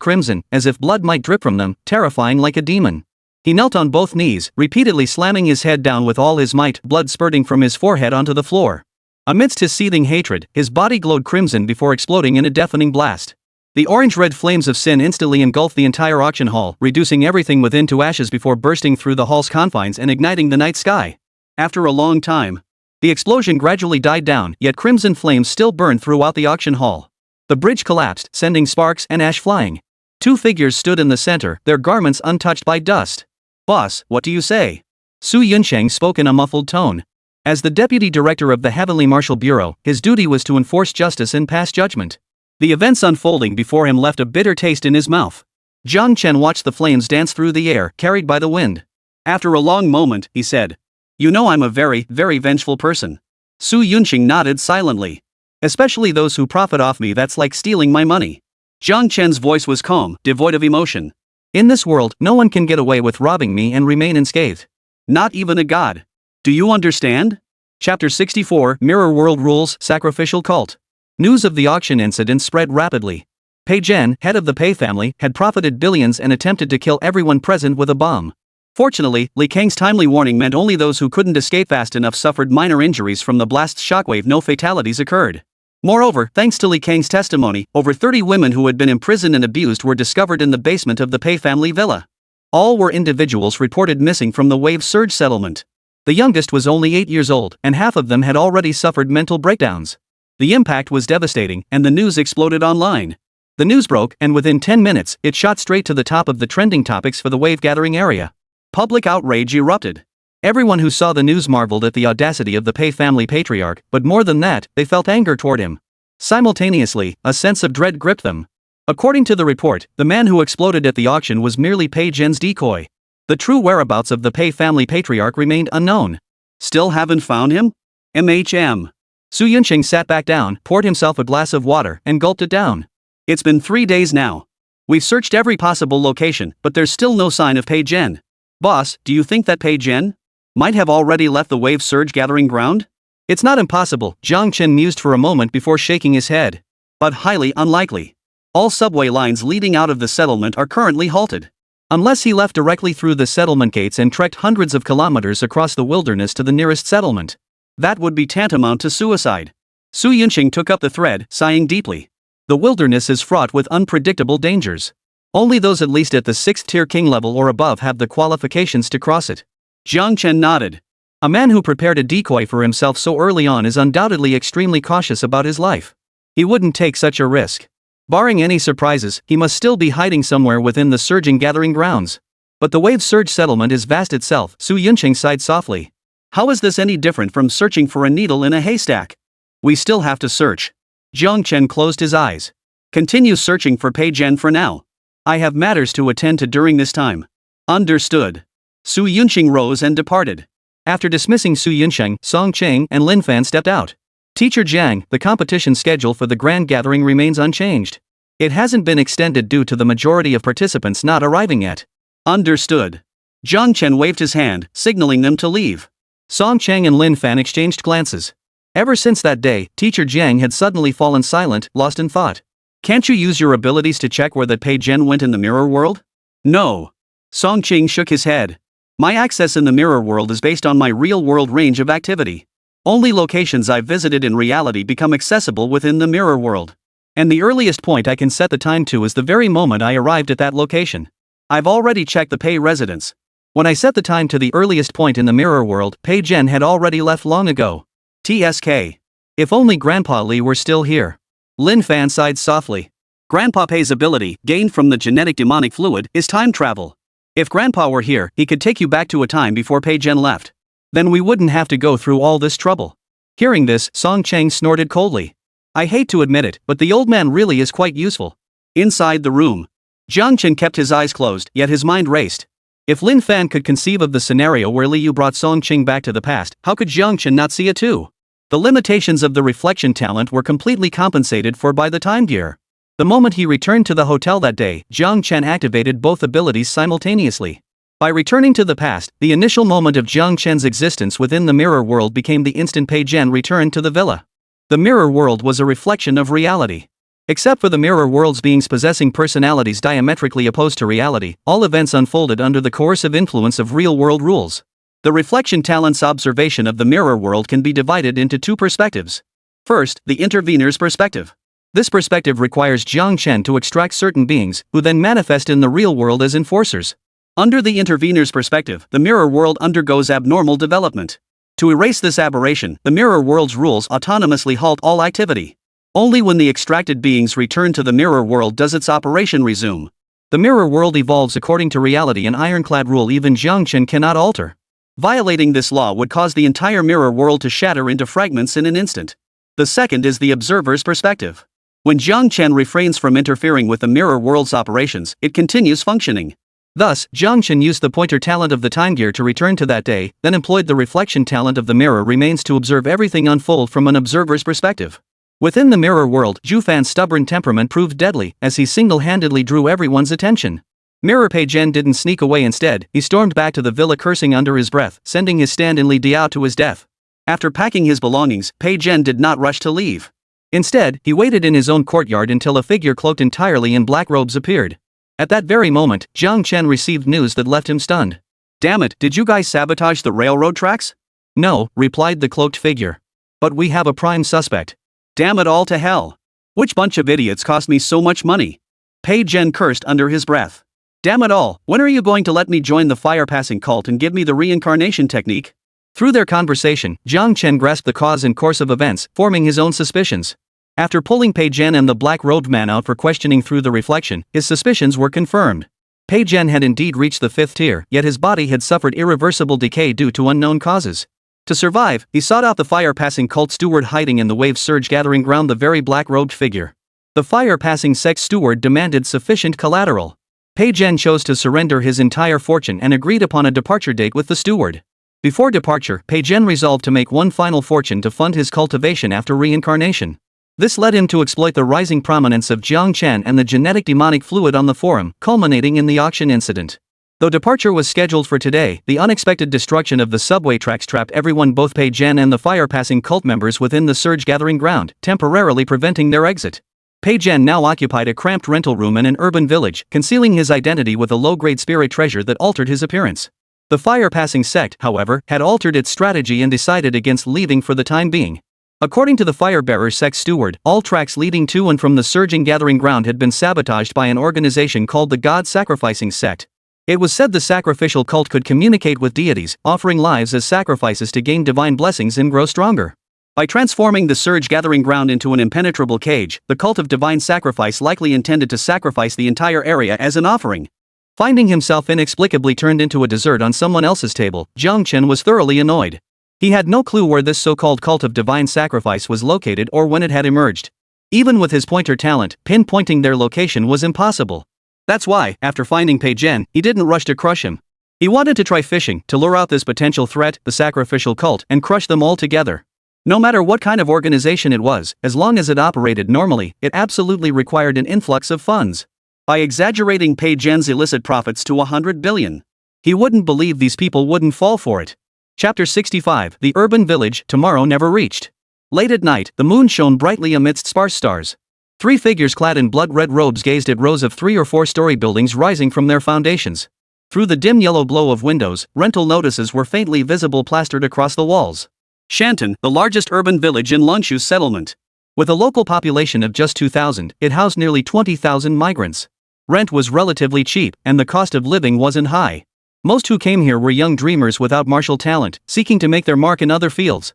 crimson, as if blood might drip from them, terrifying like a demon. He knelt on both knees, repeatedly slamming his head down with all his might, blood spurting from his forehead onto the floor. Amidst his seething hatred, his body glowed crimson before exploding in a deafening blast. The orange-red flames of sin instantly engulfed the entire auction hall, reducing everything within to ashes before bursting through the hall's confines and igniting the night sky. After a long time, the explosion gradually died down, yet crimson flames still burned throughout the auction hall. The bridge collapsed, sending sparks and ash flying. Two figures stood in the center, their garments untouched by dust. "Boss, what do you say?" Su Yuncheng spoke in a muffled tone. As the deputy director of the Heavenly Martial Bureau, his duty was to enforce justice and pass judgment. The events unfolding before him left a bitter taste in his mouth. Jiang Chen watched the flames dance through the air, carried by the wind. After a long moment, he said, "You know I'm a very, very vengeful person." Su Yuncheng nodded silently. "Especially those who profit off me, that's like stealing my money." Jiang Chen's voice was calm, devoid of emotion. "In this world, no one can get away with robbing me and remain unscathed. Not even a god. Do you understand?" Chapter 64, Mirror World Rules, Sacrificial Cult. News of the auction incident spread rapidly. Pei Zhen, head of the Pei family, had profited billions and attempted to kill everyone present with a bomb. Fortunately, Li Kang's timely warning meant only those who couldn't escape fast enough suffered minor injuries from the blast's shockwave. No fatalities occurred. Moreover, thanks to Li Kang's testimony, over 30 women who had been imprisoned and abused were discovered in the basement of the Pei family villa. All were individuals reported missing from the wave surge settlement. The youngest was only 8 years old, and half of them had already suffered mental breakdowns. The impact was devastating, and the news exploded online. The news broke, and within 10 minutes, it shot straight to the top of the trending topics for the wave gathering area. Public outrage erupted. Everyone who saw the news marveled at the audacity of the Pei family patriarch, but more than that, they felt anger toward him. Simultaneously, a sense of dread gripped them. According to the report, the man who exploded at the auction was merely Pei Zhen's decoy. The true whereabouts of the Pei family patriarch remained unknown. "Still haven't found him? MHM. Su Yuncheng sat back down, poured himself a glass of water, and gulped it down. "It's been 3 days now. We've searched every possible location, but there's still no sign of Pei Zhen. Boss, do you think that Pei Zhen might have already left the wave surge gathering ground?" "It's not impossible," Jiang Chen mused for a moment before shaking his head. "But highly unlikely. All subway lines leading out of the settlement are currently halted. Unless he left directly through the settlement gates and trekked hundreds of kilometers across the wilderness to the nearest settlement. That would be tantamount to suicide." Su Yuncheng took up the thread, sighing deeply. "The wilderness is fraught with unpredictable dangers. Only those at least at the 6th-tier king level or above have the qualifications to cross it." Jiang Chen nodded. "A man who prepared a decoy for himself so early on is undoubtedly extremely cautious about his life. He wouldn't take such a risk. Barring any surprises, he must still be hiding somewhere within the surging gathering grounds. But the wave surge settlement is vast itself." Su Yuncheng sighed softly. "How is this any different from searching for a needle in a haystack? We still have to search." Jiang Chen closed his eyes. "Continue searching for Pei Zhen for now. I have matters to attend to during this time." "Understood." Su Yuncheng rose and departed. After dismissing Su Yuncheng, Song Cheng and Lin Fan stepped out. "Teacher Jiang, the competition schedule for the grand gathering remains unchanged. It hasn't been extended due to the majority of participants not arriving yet." "Understood." Jiang Chen waved his hand, signaling them to leave. Song Cheng and Lin Fan exchanged glances. Ever since that day, Teacher Jiang had suddenly fallen silent, lost in thought. "Can't you use your abilities to check where that Pei Zhen went in the mirror world?" "No." Song Cheng shook his head. "My access in the mirror world is based on my real-world range of activity. Only locations I've visited in reality become accessible within the mirror world. And the earliest point I can set the time to is the very moment I arrived at that location. I've already checked the Pei residence. When I set the time to the earliest point in the mirror world, Pei Zhen had already left long ago. TSK. If only Grandpa Li were still here." Lin Fan sighed softly. "Grandpa Pei's ability, gained from the genetic demonic fluid, is time travel. If Grandpa were here, he could take you back to a time before Pei Zhen left. Then we wouldn't have to go through all this trouble." Hearing this, Song Cheng snorted coldly. "I hate to admit it, but the old man really is quite useful." Inside the room, Jiang Chen kept his eyes closed, yet his mind raced. If Lin Fan could conceive of the scenario where Li Yu brought Song Cheng back to the past, how could Jiang Chen not see it too? The limitations of the reflection talent were completely compensated for by the time gear. The moment he returned to the hotel that day, Jiang Chen activated both abilities simultaneously. By returning to the past, the initial moment of Jiang Chen's existence within the mirror world became the instant Pei Zhen returned to the villa. The mirror world was a reflection of reality. Except for the mirror world's beings possessing personalities diametrically opposed to reality, all events unfolded under the coercive influence of real-world rules. The reflection talent's observation of the mirror world can be divided into two perspectives. First, the intervener's perspective. This perspective requires Jiang Chen to extract certain beings, who then manifest in the real world as enforcers. Under the intervener's perspective, the mirror world undergoes abnormal development. To erase this aberration, the mirror world's rules autonomously halt all activity. Only when the extracted beings return to the mirror world does its operation resume. The mirror world evolves according to reality, an ironclad rule even Jiang Chen cannot alter. Violating this law would cause the entire mirror world to shatter into fragments in an instant. The second is the observer's perspective. When Jiang Chen refrains from interfering with the mirror world's operations, it continues functioning. Thus, Jiang Chen used the pointer talent of the time gear to return to that day, then employed the reflection talent of the mirror remains to observe everything unfold from an observer's perspective. Within the mirror world, Zhu Fan's stubborn temperament proved deadly, as he single-handedly drew everyone's attention. Mirror Pei Zhen didn't sneak away. Instead, he stormed back to the villa cursing under his breath, sending his stand-in Li Diao to his death. After packing his belongings, Pei Zhen did not rush to leave. Instead, he waited in his own courtyard until a figure cloaked entirely in black robes appeared. At that very moment, Jiang Chen received news that left him stunned. "Damn it, did you guys sabotage the railroad tracks?" "No," replied the cloaked figure. "But we have a prime suspect." "Damn it all to hell. Which bunch of idiots cost me so much money?" Pei Zhen cursed under his breath. "Damn it all, when are you going to let me join the fire-passing cult and give me the reincarnation technique?" Through their conversation, Jiang Chen grasped the cause and course of events, forming his own suspicions. After pulling Pei Zhen and the black-robed man out for questioning through the reflection, his suspicions were confirmed. Pei Zhen had indeed reached the 5th tier, yet his body had suffered irreversible decay due to unknown causes. To survive, he sought out the fire-passing cult steward hiding in the wave surge gathering ground, the very black-robed figure. The fire-passing sect steward demanded sufficient collateral. Pei Zhen chose to surrender his entire fortune and agreed upon a departure date with the steward. Before departure, Pei Zhen resolved to make one final fortune to fund his cultivation after reincarnation. This led him to exploit the rising prominence of Jiang Chen and the genetic demonic fluid on the forum, culminating in the auction incident. Though departure was scheduled for today, the unexpected destruction of the subway tracks trapped everyone, both Pei Zhen and the fire-passing cult members, within the surge gathering ground, temporarily preventing their exit. Pei Zhen now occupied a cramped rental room in an urban village, concealing his identity with a low-grade spirit treasure that altered his appearance. The fire-passing sect, however, had altered its strategy and decided against leaving for the time being. According to the Firebearer sect steward, all tracks leading to and from the surging gathering ground had been sabotaged by an organization called the God Sacrificing Sect. It was said the sacrificial cult could communicate with deities, offering lives as sacrifices to gain divine blessings and grow stronger. By transforming the surge gathering ground into an impenetrable cage, the cult of divine sacrifice likely intended to sacrifice the entire area as an offering. Finding himself inexplicably turned into a dessert on someone else's table, Jiang Chen was thoroughly annoyed. He had no clue where this so-called cult of divine sacrifice was located or when it had emerged. Even with his pointer talent, pinpointing their location was impossible. That's why, after finding Pei Zhen, he didn't rush to crush him. He wanted to try fishing, to lure out this potential threat, the sacrificial cult, and crush them all together. No matter what kind of organization it was, as long as it operated normally, it absolutely required an influx of funds. By exaggerating Pei Zhen's illicit profits to 100 billion, he wouldn't believe these people wouldn't fall for it. Chapter 65, The Urban Village, Tomorrow Never Reached. Late at night, the moon shone brightly amidst sparse stars. 3 figures clad in blood-red robes gazed at rows of 3- or 4-story buildings rising from their foundations. Through the dim yellow glow of windows, rental notices were faintly visible plastered across the walls. Shanton, the largest urban village in Lonshu's settlement. With a local population of just 2,000, it housed nearly 20,000 migrants. Rent was relatively cheap, and the cost of living wasn't high. Most who came here were young dreamers without martial talent, seeking to make their mark in other fields.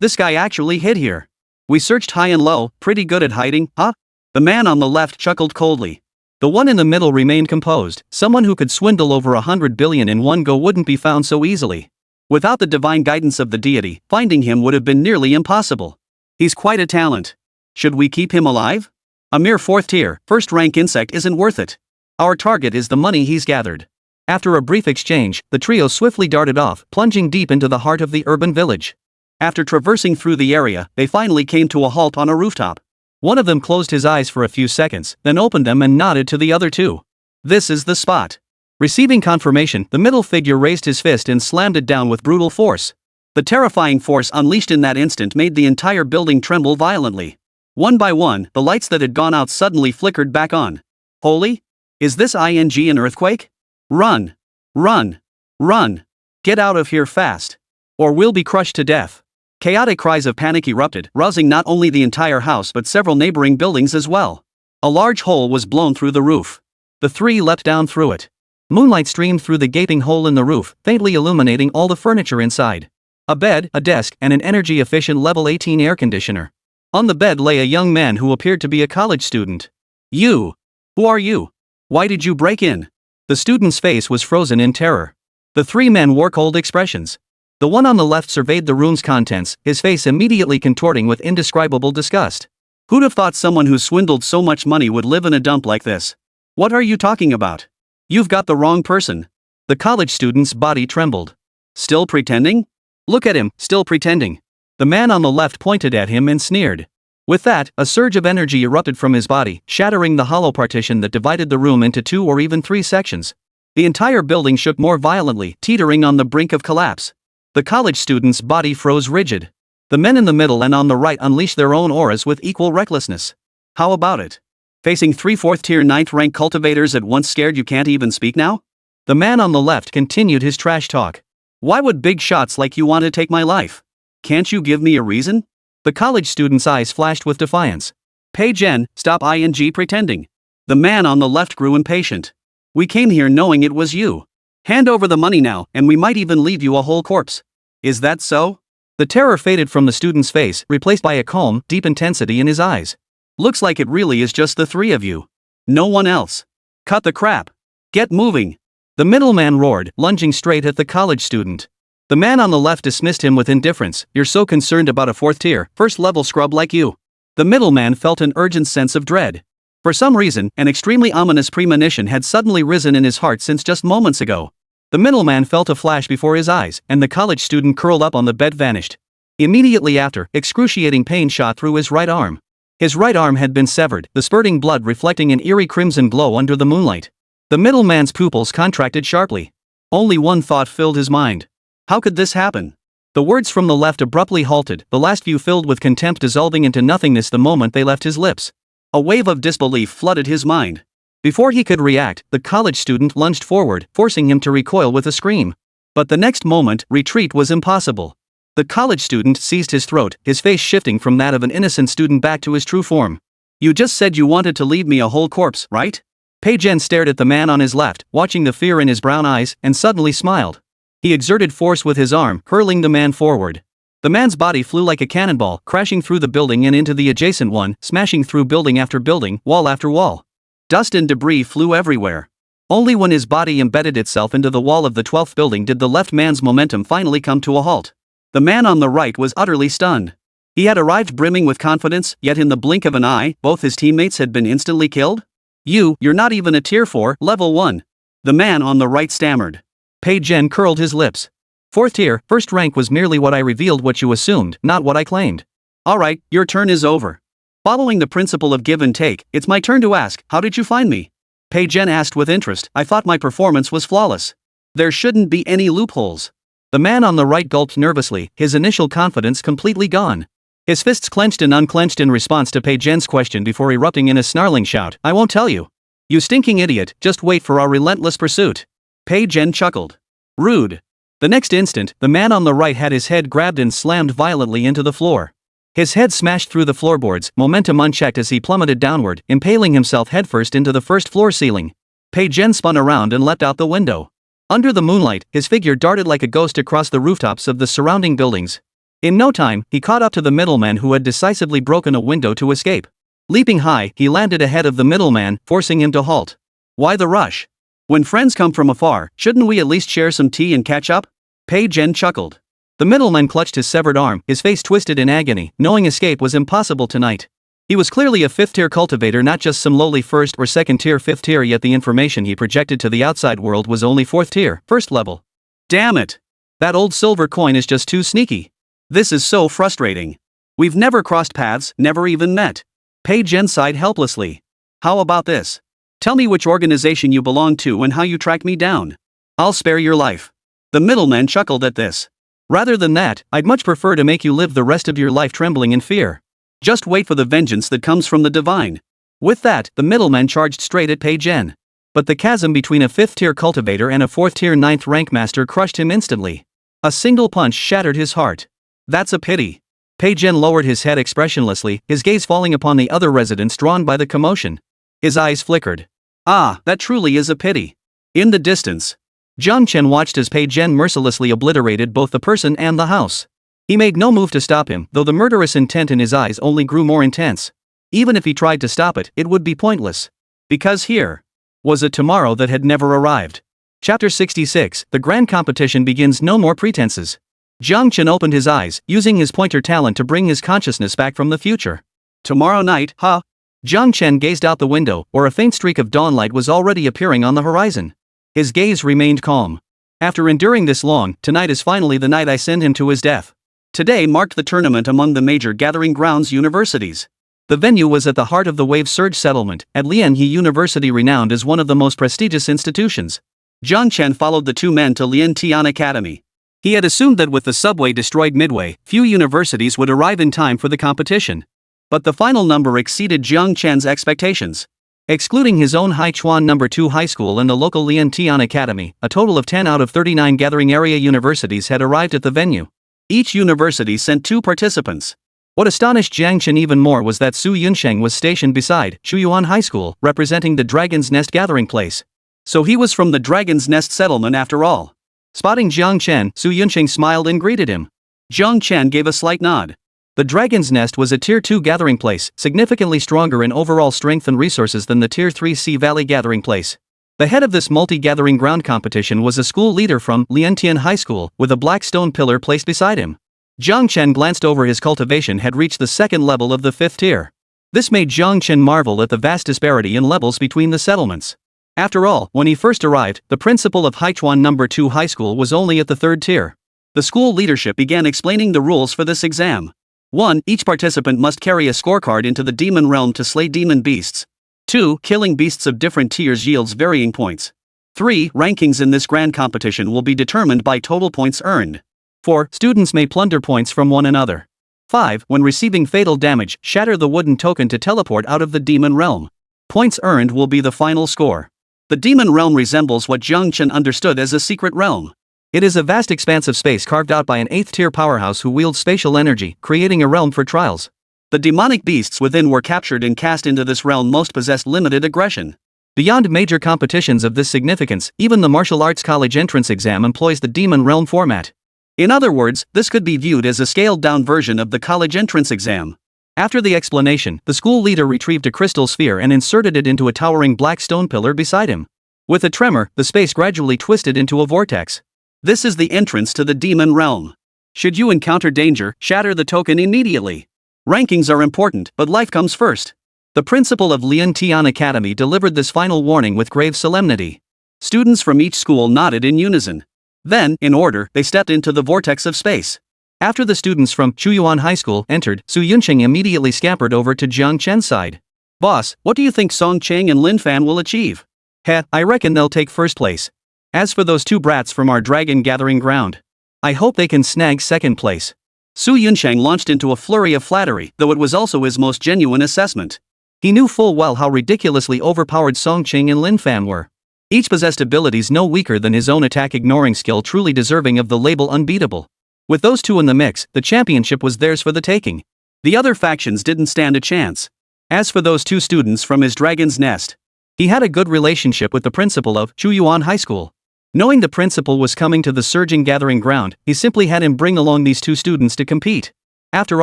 This guy actually hid here. We searched high and low, pretty good at hiding, huh? The man on the left chuckled coldly. The one in the middle remained composed. Someone who could swindle over 100 billion in one go wouldn't be found so easily. Without the divine guidance of the deity, finding him would have been nearly impossible. He's quite a talent. Should we keep him alive? A mere 4th tier, 1st-rank insect isn't worth it. Our target is the money he's gathered. After a brief exchange, the trio swiftly darted off, plunging deep into the heart of the urban village. After traversing through the area, they finally came to a halt on a rooftop. One of them closed his eyes for a few seconds, then opened them and nodded to the other 2. This is the spot. Receiving confirmation, the middle figure raised his fist and slammed it down with brutal force. The terrifying force unleashed in that instant made the entire building tremble violently. One by one, the lights that had gone out suddenly flickered back on. Holy? Is this an earthquake? Run! Run! Run! Get out of here fast! Or we'll be crushed to death. Chaotic cries of panic erupted, rousing not only the entire house but several neighboring buildings as well. A large hole was blown through the roof. The three leapt down through it. Moonlight streamed through the gaping hole in the roof, faintly illuminating all the furniture inside. A bed, a desk, and an energy-efficient level 18 air conditioner. On the bed lay a young man who appeared to be a college student. You! Who are you? Why did you break in? The student's face was frozen in terror. The three men wore cold expressions. The one on the left surveyed the room's contents, his face immediately contorting with indescribable disgust. Who'd have thought someone who swindled so much money would live in a dump like this? What are you talking about? You've got the wrong person. The college student's body trembled. Still pretending? Look at him, still pretending. The man on the left pointed at him and sneered. With that, a surge of energy erupted from his body, shattering the hollow partition that divided the room into 2 or even 3 sections. The entire building shook more violently, teetering on the brink of collapse. The college student's body froze rigid. The men in the middle and on the right unleashed their own auras with equal recklessness. How about it? Facing 3 4th-tier 9th-rank cultivators at once scared you can't even speak now? The man on the left continued his trash talk. Why would big shots like you want to take my life? Can't you give me a reason? The college student's eyes flashed with defiance. Pei Jen, stop pretending. The man on the left grew impatient. We came here knowing it was you. Hand over the money now, and we might even leave you a whole corpse. Is that so? The terror faded from the student's face, replaced by a calm, deep intensity in his eyes. Looks like it really is just the 3 of you. No one else. Cut the crap. Get moving. The middleman roared, lunging straight at the college student. The man on the left dismissed him with indifference. You're so concerned about a 4th-tier, first-level scrub like you. The middleman felt an urgent sense of dread. For some reason, an extremely ominous premonition had suddenly risen in his heart since just moments ago. The middleman felt a flash before his eyes, and the college student curled up on the bed vanished. Immediately after, excruciating pain shot through his right arm. His right arm had been severed, the spurting blood reflecting an eerie crimson glow under the moonlight. The middleman's pupils contracted sharply. Only one thought filled his mind. How could this happen? The words from the left abruptly halted, the last few filled with contempt dissolving into nothingness the moment they left his lips. A wave of disbelief flooded his mind. Before he could react, the college student lunged forward, forcing him to recoil with a scream. But the next moment, retreat was impossible. The college student seized his throat, his face shifting from that of an innocent student back to his true form. You just said you wanted to leave me a whole corpse, right? Pei Jen stared at the man on his left, watching the fear in his brown eyes, and suddenly smiled. He exerted force with his arm, hurling the man forward. The man's body flew like a cannonball, crashing through the building and into the adjacent one, smashing through building after building, wall after wall. Dust and debris flew everywhere. Only when his body embedded itself into the wall of the 12th building did the left man's momentum finally come to a halt. The man on the right was utterly stunned. He had arrived brimming with confidence, yet in the blink of an eye, both his teammates had been instantly killed? You're not even a tier 4, level 1. The man on the right stammered. Pei Jen curled his lips. 4th tier, 1st rank was merely what I revealed, what you assumed, not what I claimed. Alright, your turn is over. Following the principle of give and take, it's my turn to ask, how did you find me? Pei Jen asked with interest. I thought my performance was flawless. There shouldn't be any loopholes. The man on the right gulped nervously, his initial confidence completely gone. His fists clenched and unclenched in response to Pei Jen's question before erupting in a snarling shout. I won't tell you. You stinking idiot, just wait for our relentless pursuit. Pei Jen chuckled. Rude. The next instant, the man on the right had his head grabbed and slammed violently into the floor. His head smashed through the floorboards, momentum unchecked as he plummeted downward, impaling himself headfirst into the first floor ceiling. Pei Jen spun around and leapt out the window. Under the moonlight, his figure darted like a ghost across the rooftops of the surrounding buildings. In no time, he caught up to the middleman who had decisively broken a window to escape. Leaping high, he landed ahead of the middleman, forcing him to halt. Why the rush? When friends come from afar, shouldn't we at least share some tea and catch up? Pei Jen chuckled. The middleman clutched his severed arm, his face twisted in agony, knowing escape was impossible tonight. He was clearly a 5th-tier cultivator, not just some lowly 1st or 2nd-tier 5th-tier, yet the information he projected to the outside world was only 4th-tier, 1st level. Damn it! That old silver coin is just too sneaky. This is so frustrating. We've never crossed paths, never even met. Pei Jen sighed helplessly. How about this? Tell me which organization you belong to and how you tracked me down. I'll spare your life. The middleman chuckled at this. Rather than that, I'd much prefer to make you live the rest of your life trembling in fear. Just wait for the vengeance that comes from the divine. With that, the middleman charged straight at Pei Jen. But the chasm between a 5th-tier cultivator and a 4th-tier 9th rank master crushed him instantly. A single punch shattered his heart. That's a pity. Pei Zhen lowered his head expressionlessly, his gaze falling upon the other residents drawn by the commotion. His eyes flickered. Ah, that truly is a pity. In the distance, Jiang Chen watched as Pei Zhen mercilessly obliterated both the person and the house. He made no move to stop him, though the murderous intent in his eyes only grew more intense. Even if he tried to stop it, it would be pointless. Because here was a tomorrow that had never arrived. Chapter 66, The Grand Competition Begins. No more pretenses. Jiang Chen opened his eyes, using his pointer talent to bring his consciousness back from the future. Tomorrow night, huh? Jiang Chen gazed out the window, where a faint streak of dawnlight was already appearing on the horizon. His gaze remained calm. After enduring this long, tonight is finally the night I send him to his death. Today marked the tournament among the major gathering grounds universities. The venue was at the heart of the Wave Surge settlement, at Lianhe University, renowned as one of the most prestigious institutions. Jiang Chen followed the two men to Liantian Academy. He had assumed that with the subway destroyed midway, few universities would arrive in time for the competition. But the final number exceeded Jiang Chen's expectations. Excluding his own Haichuan No. 2 high school and the local Liantian Academy, a total of 10 out of 39 gathering area universities had arrived at the venue. Each university sent 2 participants. What astonished Jiang Chen even more was that Su Yunsheng was stationed beside Chuyuan High School, representing the Dragon's Nest gathering place. So he was from the Dragon's Nest settlement after all. Spotting Jiang Chen, Su Yunsheng smiled and greeted him. Jiang Chen gave a slight nod. The Dragon's Nest was a Tier 2 gathering place, significantly stronger in overall strength and resources than the Tier 3 Sea Valley gathering place. The head of this multi-gathering ground competition was a school leader from Liantian High School, with a black stone pillar placed beside him. Jiang Chen glanced over. His cultivation had reached the 2nd level of the 5th tier. This made Jiang Chen marvel at the vast disparity in levels between the settlements. After all, when he first arrived, the principal of Haichuan No. 2 High School was only at the 3rd tier. The school leadership began explaining the rules for this exam. 1. Each participant must carry a scorecard into the demon realm to slay demon beasts. 2. Killing beasts of different tiers yields varying points. 3. Rankings in this grand competition will be determined by total points earned. 4. Students may plunder points from one another. 5. When receiving fatal damage, shatter the wooden token to teleport out of the demon realm. Points earned will be the final score. The demon realm resembles what Jiang Chen understood as a secret realm. It is a vast expanse of space carved out by an 8th-tier powerhouse who wields spatial energy, creating a realm for trials. The demonic beasts within were captured and cast into this realm. Most possessed limited aggression. Beyond major competitions of this significance, even the martial arts college entrance exam employs the demon realm format. In other words, this could be viewed as a scaled-down version of the college entrance exam. After the explanation, the school leader retrieved a crystal sphere and inserted it into a towering black stone pillar beside him. With a tremor, the space gradually twisted into a vortex. This is the entrance to the demon realm. Should you encounter danger, shatter the token immediately. Rankings are important, but life comes first. The principal of Liantian Academy delivered this final warning with grave solemnity. Students from each school nodded in unison. Then, in order, they stepped into the vortex of space. After the students from Chuyuan High School entered, Su Yunsheng immediately scampered over to Jiang Chen's side. Boss, what do you think Song Cheng and Lin Fan will achieve? Heh, I reckon they'll take first place. As for those 2 brats from our dragon gathering ground, I hope they can snag second place. Su Yunsheng launched into a flurry of flattery, though it was also his most genuine assessment. He knew full well how ridiculously overpowered Song Cheng and Lin Fan were. Each possessed abilities no weaker than his own attack ignoring skill, truly deserving of the label unbeatable. With those 2 in the mix, the championship was theirs for the taking. The other factions didn't stand a chance. As for those 2 students from his Dragon's Nest, he had a good relationship with the principal of Chuyuan High School. Knowing the principal was coming to the surging gathering ground, he simply had him bring along these 2 students to compete. After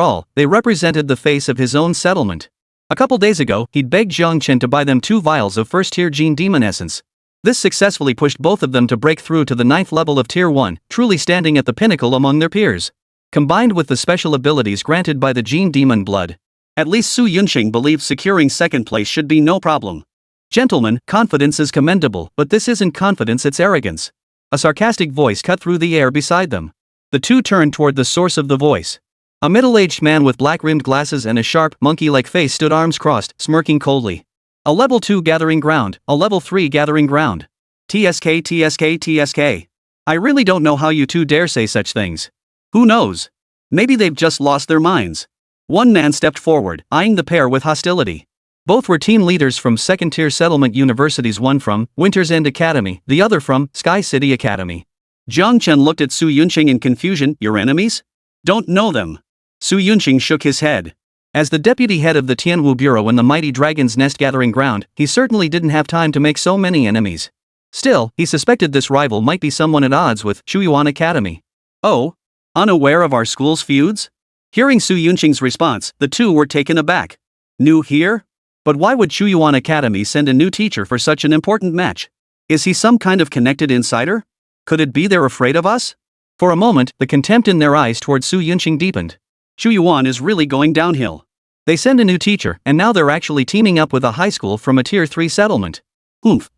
all, they represented the face of his own settlement. A couple days ago, he'd begged Jiang Chen to buy them 2 vials of first-tier Gene Demon Essence. This successfully pushed both of them to break through to the 9th level of Tier 1, truly standing at the pinnacle among their peers. Combined with the special abilities granted by the Gene Demon Blood, at least Su Yunsheng believed securing second place should be no problem. Gentlemen, confidence is commendable, but this isn't confidence, it's arrogance. A sarcastic voice cut through the air beside them. The 2 turned toward the source of the voice. A middle-aged man with black-rimmed glasses and a sharp, monkey-like face stood arms crossed, smirking coldly. A level 2 gathering ground, a level 3 gathering ground. TSK, TSK, TSK. I really don't know how you 2 dare say such things. Who knows? Maybe they've just lost their minds. One man stepped forward, eyeing the pair with hostility. Both were team leaders from second-tier settlement universities, one from Winter's End Academy, the other from Sky City Academy. Jiang Chen looked at Su Yunsheng in confusion. Your enemies? Don't know them. Su Yunqing shook his head. As the deputy head of the Tianwu Bureau in the mighty Dragon's Nest gathering ground, he certainly didn't have time to make so many enemies. Still, he suspected this rival might be someone at odds with Shuyuan Academy. Oh? Unaware of our school's feuds? Hearing Su Yunqing's response, the two were taken aback. New here? But why would Shuyuan Academy send a new teacher for such an important match? Is he some kind of connected insider? Could it be they're afraid of us? For a moment, the contempt in their eyes toward Su Yunqing deepened. Shuyuan is really going downhill. They send a new teacher, and now they're actually teaming up with a high school from a Tier 3 settlement.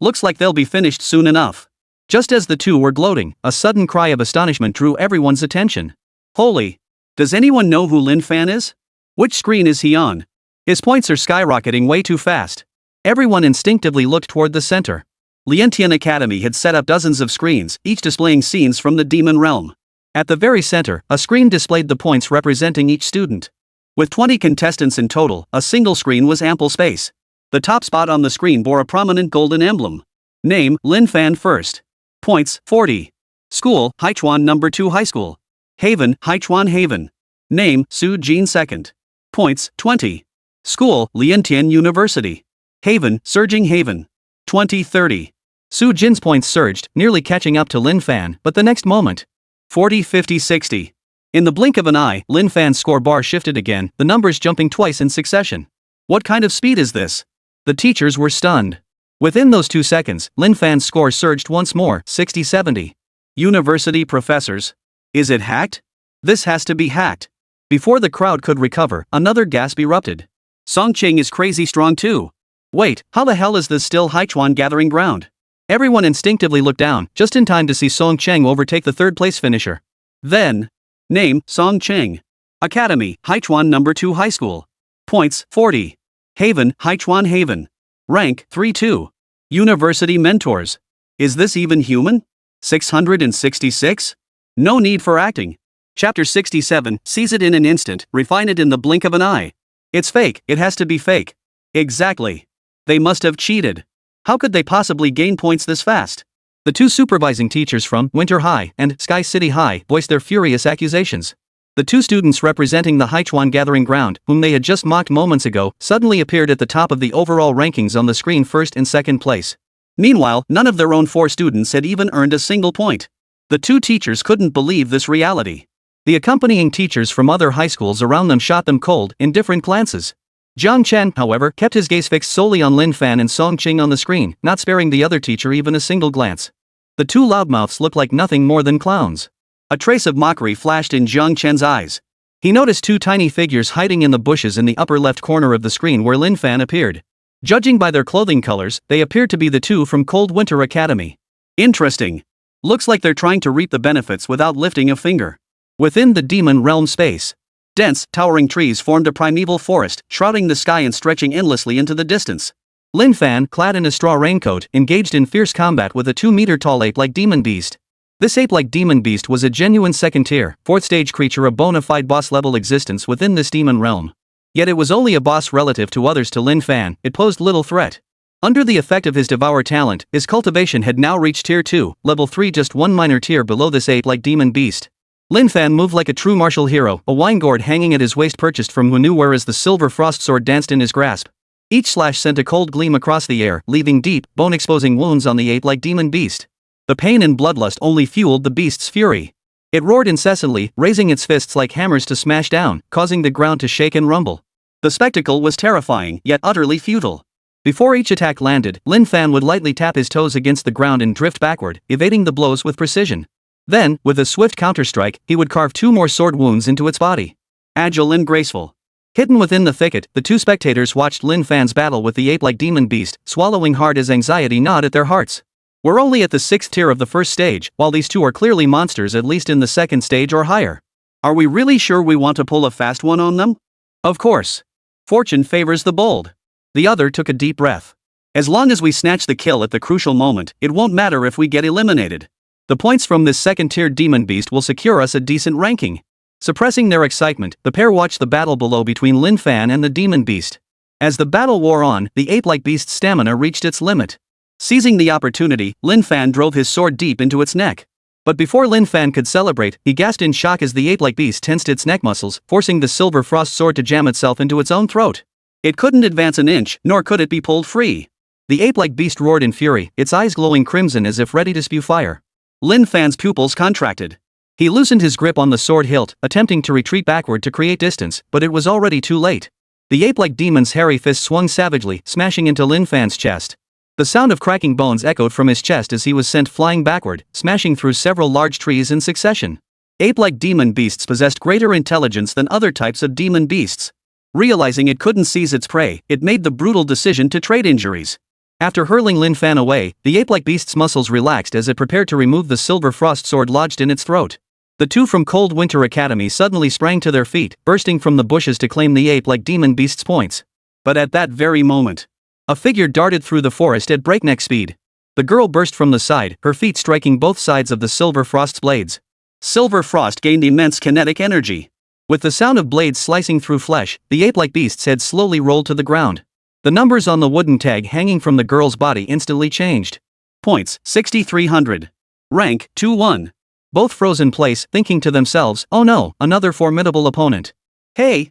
Looks like they'll be finished soon enough. Just as the two were gloating, a sudden cry of astonishment drew everyone's attention. Holy! Does anyone know who Lin Fan is? Which screen is he on? His points are skyrocketing way too fast. Everyone instinctively looked toward the center. Liantian Academy had set up dozens of screens, each displaying scenes from the demon realm. At the very center, a screen displayed the points representing each student. With 20 contestants in total, a single screen was ample space. The top spot on the screen bore a prominent golden emblem. Name, Lin Fan first. Points, 40. School, Haichuan No. 2 High School. Haven, Haichuan Haven. Name, Su Jin second. Points, 20. School, Liantian University. Haven, Surging Haven. 20-30. Su Jin's points surged, nearly catching up to Lin Fan, but the next moment. 40-50-60. In the blink of an eye, Lin Fan's score bar shifted again, the numbers jumping twice in succession. What kind of speed is this? The teachers were stunned. Within those 2 seconds, Lin Fan's score surged once more, 60-70. University professors. Is it hacked? This has to be hacked. Before the crowd could recover, another gasp erupted. Songqing is crazy strong too. Wait, how the hell is this still Haichuan gathering ground? Everyone instinctively looked down, just in time to see Songqing overtake the third-place finisher. Then, name, Songqing. Academy, Haichuan No. 2 High School. Points, 40. Haven, Haichuan Haven. Rank, 3-2. University mentors. Is this even human? 666? No need for acting. Chapter 67, seize it in an instant, refine it in the blink of an eye. It's fake, it has to be fake. Exactly. They must have cheated. How could they possibly gain points this fast? The two supervising teachers from Winter High and Sky City High voiced their furious accusations. The two students representing the Haichuan gathering ground, whom they had just mocked moments ago, suddenly appeared at the top of the overall rankings on the screen, first and second place. Meanwhile, none of their own 4 students had even earned a single point. The two teachers couldn't believe this reality. The accompanying teachers from other high schools around them shot them cold, indifferent glances. Jiang Chen, however, kept his gaze fixed solely on Lin Fan and Songqing on the screen, not sparing the other teacher even a single glance. The two loudmouths looked like nothing more than clowns. A trace of mockery flashed in Jiang Chen's eyes. He noticed 2 tiny figures hiding in the bushes in the upper left corner of the screen where Lin Fan appeared. Judging by their clothing colors, they appeared to be the two from Cold Winter Academy. Interesting. Looks like they're trying to reap the benefits without lifting a finger. Within the demon realm space, dense, towering trees formed a primeval forest, shrouding the sky and stretching endlessly into the distance. Lin Fan, clad in a straw raincoat, engaged in fierce combat with a 2-meter-tall ape-like demon beast. This ape-like demon beast was a genuine second-tier, 4th-stage creature, a bona fide boss-level existence within this demon realm. Yet it was only a boss relative to others. To Lin Fan, it posed little threat. Under the effect of his Devour talent, his cultivation had now reached Tier 2, Level 3, just one minor tier below this ape-like demon beast. Lin Fan moved like a true martial hero, a wine gourd hanging at his waist purchased from Wunu, whereas the silver frost sword danced in his grasp. Each slash sent a cold gleam across the air, leaving deep, bone-exposing wounds on the ape-like demon beast. The pain and bloodlust only fueled the beast's fury. It roared incessantly, raising its fists like hammers to smash down, causing the ground to shake and rumble. The spectacle was terrifying, yet utterly futile. Before each attack landed, Lin Fan would lightly tap his toes against the ground and drift backward, evading the blows with precision. Then, with a swift counterstrike, he would carve 2 more sword wounds into its body. Agile and graceful. Hidden within the thicket, the two spectators watched Lin Fan's battle with the ape-like demon beast, swallowing hard as anxiety gnawed at their hearts. We're only at the 6th tier of the first stage, while these two are clearly monsters at least in the 2nd stage or higher. Are we really sure we want to pull a fast one on them? Of course. Fortune favors the bold. The other took a deep breath. As long as we snatch the kill at the crucial moment, it won't matter if we get eliminated. The points from this 2nd-tier demon beast will secure us a decent ranking. Suppressing their excitement, the pair watched the battle below between Lin Fan and the demon beast. As the battle wore on, the ape-like beast's stamina reached its limit. Seizing the opportunity, Lin Fan drove his sword deep into its neck. But before Lin Fan could celebrate, he gasped in shock as the ape-like beast tensed its neck muscles, forcing the silver frost sword to jam itself into its own throat. It couldn't advance an inch, nor could it be pulled free. The ape-like beast roared in fury, its eyes glowing crimson as if ready to spew fire. Lin Fan's pupils contracted. He loosened his grip on the sword hilt, attempting to retreat backward to create distance, but it was already too late. The ape-like demon's hairy fist swung savagely, smashing into Lin Fan's chest. The sound of cracking bones echoed from his chest as he was sent flying backward, smashing through several large trees in succession. Ape-like demon beasts possessed greater intelligence than other types of demon beasts. Realizing it couldn't seize its prey, it made the brutal decision to trade injuries. After hurling Lin Fan away, the ape-like beast's muscles relaxed as it prepared to remove the silver frost sword lodged in its throat. The two from Cold Winter Academy suddenly sprang to their feet, bursting from the bushes to claim the ape-like demon beast's points. But at that very moment, a figure darted through the forest at breakneck speed. The girl burst from the side, her feet striking both sides of the silver frost's blades. Silver frost gained immense kinetic energy. With the sound of blades slicing through flesh, the ape-like beast's head slowly rolled to the ground. The numbers on the wooden tag hanging from the girl's body instantly changed. Points, 6,300. Rank, 2-1. Both froze in place, thinking to themselves, oh no, another formidable opponent. Hey!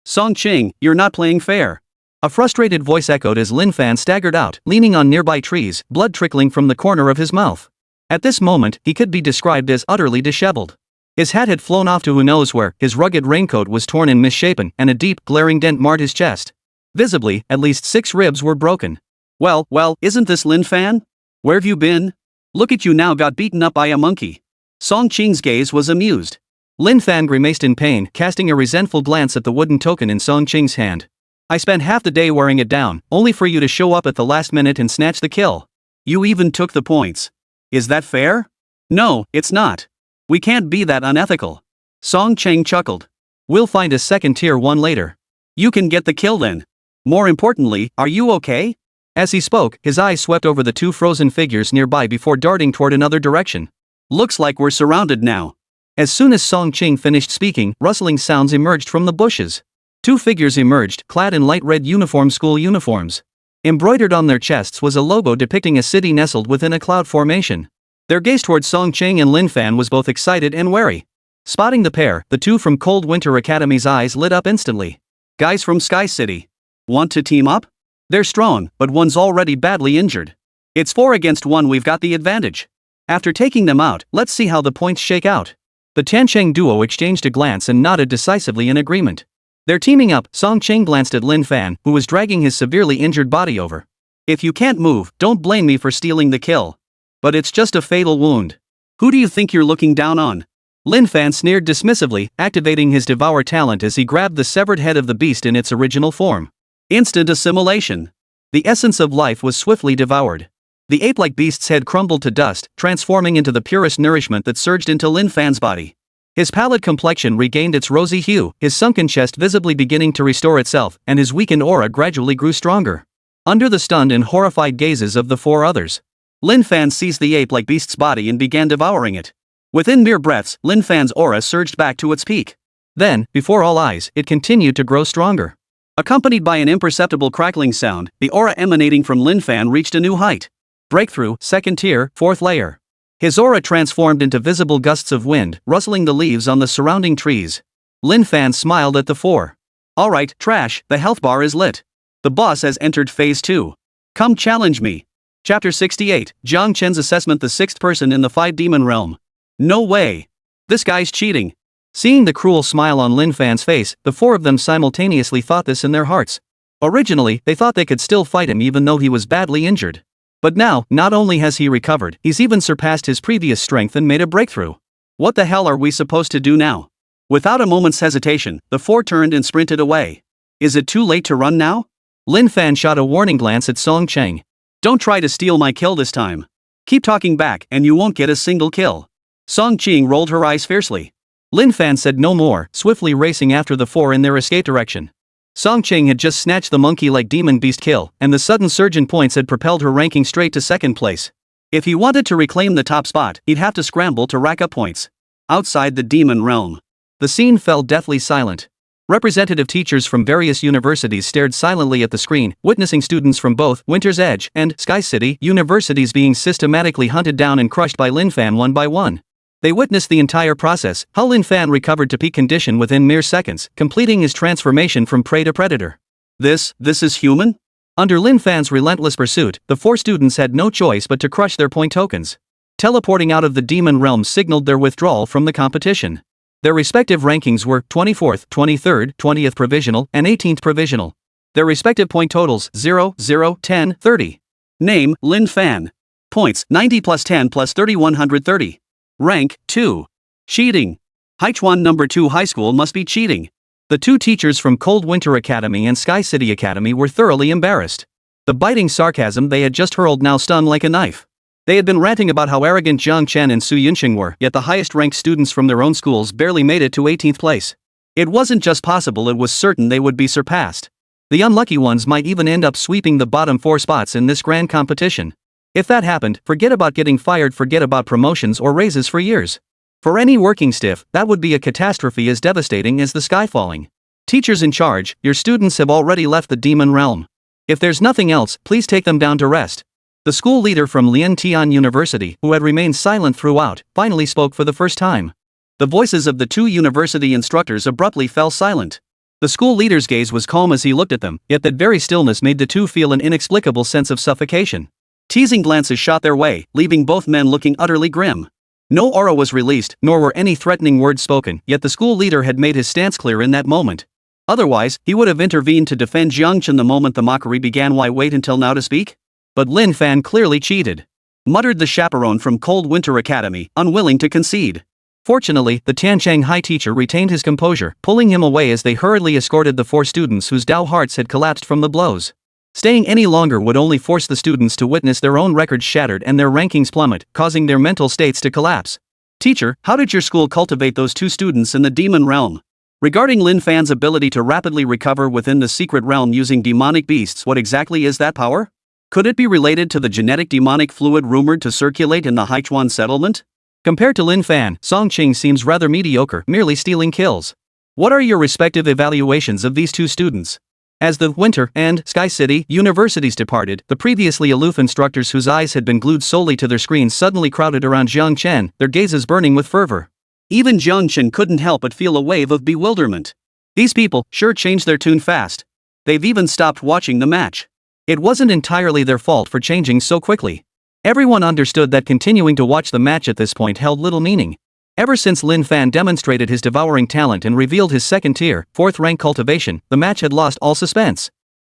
Song Ching, you're not playing fair. A frustrated voice echoed as Lin Fan staggered out, leaning on nearby trees, blood trickling from the corner of his mouth. At this moment, he could be described as utterly disheveled. His hat had flown off to who knows where, his rugged raincoat was torn and misshapen, and a deep, glaring dent marred his chest. Visibly, at least 6 ribs were broken. Well, isn't this Lin Fan? Where've you been? Look at you now, got beaten up by a monkey. Song Ching's gaze was amused. Lin Fan grimaced in pain, casting a resentful glance at the wooden token in Song Ching's hand. I spent half the day wearing it down, only for you to show up at the last minute and snatch the kill. You even took the points. Is that fair? No, it's not. We can't be that unethical. Song Ching chuckled. We'll find a second tier one later. You can get the kill then. More importantly, are you okay? As he spoke, his eyes swept over the 2 frozen figures nearby before darting toward another direction. Looks like we're surrounded now. As soon as Song Ching finished speaking, rustling sounds emerged from the bushes. 2 figures emerged, clad in light red school uniforms. Embroidered on their chests was a logo depicting a city nestled within a cloud formation. Their gaze toward Song Ching and Lin Fan was both excited and wary. Spotting the pair, the 2 from Cold Winter Academy's eyes lit up instantly. Guys from Sky City. Want to team up? They're strong, but one's already badly injured. It's 4 against 1, we've got the advantage. After taking them out, let's see how the points shake out. The Tiancheng duo exchanged a glance and nodded decisively in agreement. They're teaming up. Song Ching glanced at Lin Fan, who was dragging his severely injured body over. If you can't move, don't blame me for stealing the kill. But it's just a fatal wound. Who do you think you're looking down on? Lin Fan sneered dismissively, activating his Devour talent as he grabbed the severed head of the beast in its original form. Instant assimilation. The essence of life was swiftly devoured. The ape-like beast's head crumbled to dust, transforming into the purest nourishment that surged into Lin Fan's body. His pallid complexion regained its rosy hue, his sunken chest visibly beginning to restore itself, and his weakened aura gradually grew stronger. Under the stunned and horrified gazes of the 4 others, Lin Fan seized the ape-like beast's body and began devouring it. Within mere breaths, Lin Fan's aura surged back to its peak. Then, before all eyes, it continued to grow stronger. Accompanied by an imperceptible crackling sound, the aura emanating from Lin Fan reached a new height. Breakthrough, 2nd tier, 4th layer. His aura transformed into visible gusts of wind, rustling the leaves on the surrounding trees. Lin Fan smiled at the 4. Alright, trash, the health bar is lit. The boss has entered phase 2. Come challenge me. Chapter 68, Zhang Chen's assessment, the 6th person in the 5-demon realm. No way. This guy's cheating. Seeing the cruel smile on Lin Fan's face, the 4 of them simultaneously thought this in their hearts. Originally, they thought they could still fight him even though he was badly injured. But now, not only has he recovered, he's even surpassed his previous strength and made a breakthrough. What the hell are we supposed to do now? Without a moment's hesitation, the 4 turned and sprinted away. Is it too late to run now? Lin Fan shot a warning glance at Song Ching. Don't try to steal my kill this time. Keep talking back and you won't get a single kill. Song Ching rolled her eyes fiercely. Lin Fan said no more, swiftly racing after the 4 in their escape direction. Song Ching had just snatched the monkey-like demon beast kill, and the sudden surge in points had propelled her ranking straight to 2nd place. If he wanted to reclaim the top spot, he'd have to scramble to rack up points. Outside the demon realm, the scene fell deathly silent. Representative teachers from various universities stared silently at the screen, witnessing students from both Winter's Edge and Sky City universities being systematically hunted down and crushed by Lin Fan one by one. They witnessed the entire process, how Lin Fan recovered to peak condition within mere seconds, completing his transformation from prey to predator. This is human? Under Lin Fan's relentless pursuit, the 4 students had no choice but to crush their point tokens. Teleporting out of the demon realm signaled their withdrawal from the competition. Their respective rankings were 24th, 23rd, 20th provisional, and 18th provisional. Their respective point totals 0, 0, 10, 30. Name, Lin Fan. Points, 90 plus 10 plus 30 130. Rank, 2. Cheating. Haichuan No. 2 High School must be cheating. The 2 teachers from Cold Winter Academy and Sky City Academy were thoroughly embarrassed. The biting sarcasm they had just hurled now stung like a knife. They had been ranting about how arrogant Jiang Chen and Su Yunxing were, yet the highest-ranked students from their own schools barely made it to 18th place. It wasn't just possible, it was certain they would be surpassed. The unlucky ones might even end up sweeping the bottom 4 spots in this grand competition. If that happened, forget about getting fired, forget about promotions or raises for years. For any working stiff, that would be a catastrophe as devastating as the sky falling. Teachers in charge, your students have already left the demon realm. If there's nothing else, please take them down to rest. The school leader from Liantian University, who had remained silent throughout, finally spoke for the first time. The voices of the 2 university instructors abruptly fell silent. The school leader's gaze was calm as he looked at them, yet that very stillness made the 2 feel an inexplicable sense of suffocation. Teasing glances shot their way, leaving both men looking utterly grim. No aura was released, nor were any threatening words spoken, yet the school leader had made his stance clear in that moment. Otherwise, he would have intervened to defend Jiang Chen the moment the mockery began. Why wait until now to speak? But Lin Fan clearly cheated, muttered the chaperone from Cold Winter Academy, unwilling to concede. Fortunately, the Tianchang High teacher retained his composure, pulling him away as they hurriedly escorted the 4 students whose Dao hearts had collapsed from the blows. Staying any longer would only force the students to witness their own records shattered and their rankings plummet, causing their mental states to collapse. Teacher, how did your school cultivate those 2 students in the demon realm? Regarding Lin Fan's ability to rapidly recover within the secret realm using demonic beasts, what exactly is that power? Could it be related to the genetic demonic fluid rumored to circulate in the Haichuan settlement? Compared to Lin Fan, Song Qing seems rather mediocre, merely stealing kills. What are your respective evaluations of these 2 students? As the Winter and Sky City universities departed, the previously aloof instructors whose eyes had been glued solely to their screens suddenly crowded around Jiang Chen, their gazes burning with fervor. Even Jiang Chen couldn't help but feel a wave of bewilderment. These people sure changed their tune fast. They've even stopped watching the match. It wasn't entirely their fault for changing so quickly. Everyone understood that continuing to watch the match at this point held little meaning. Ever since Lin Fan demonstrated his devouring talent and revealed his second-tier, 4th-rank cultivation, the match had lost all suspense.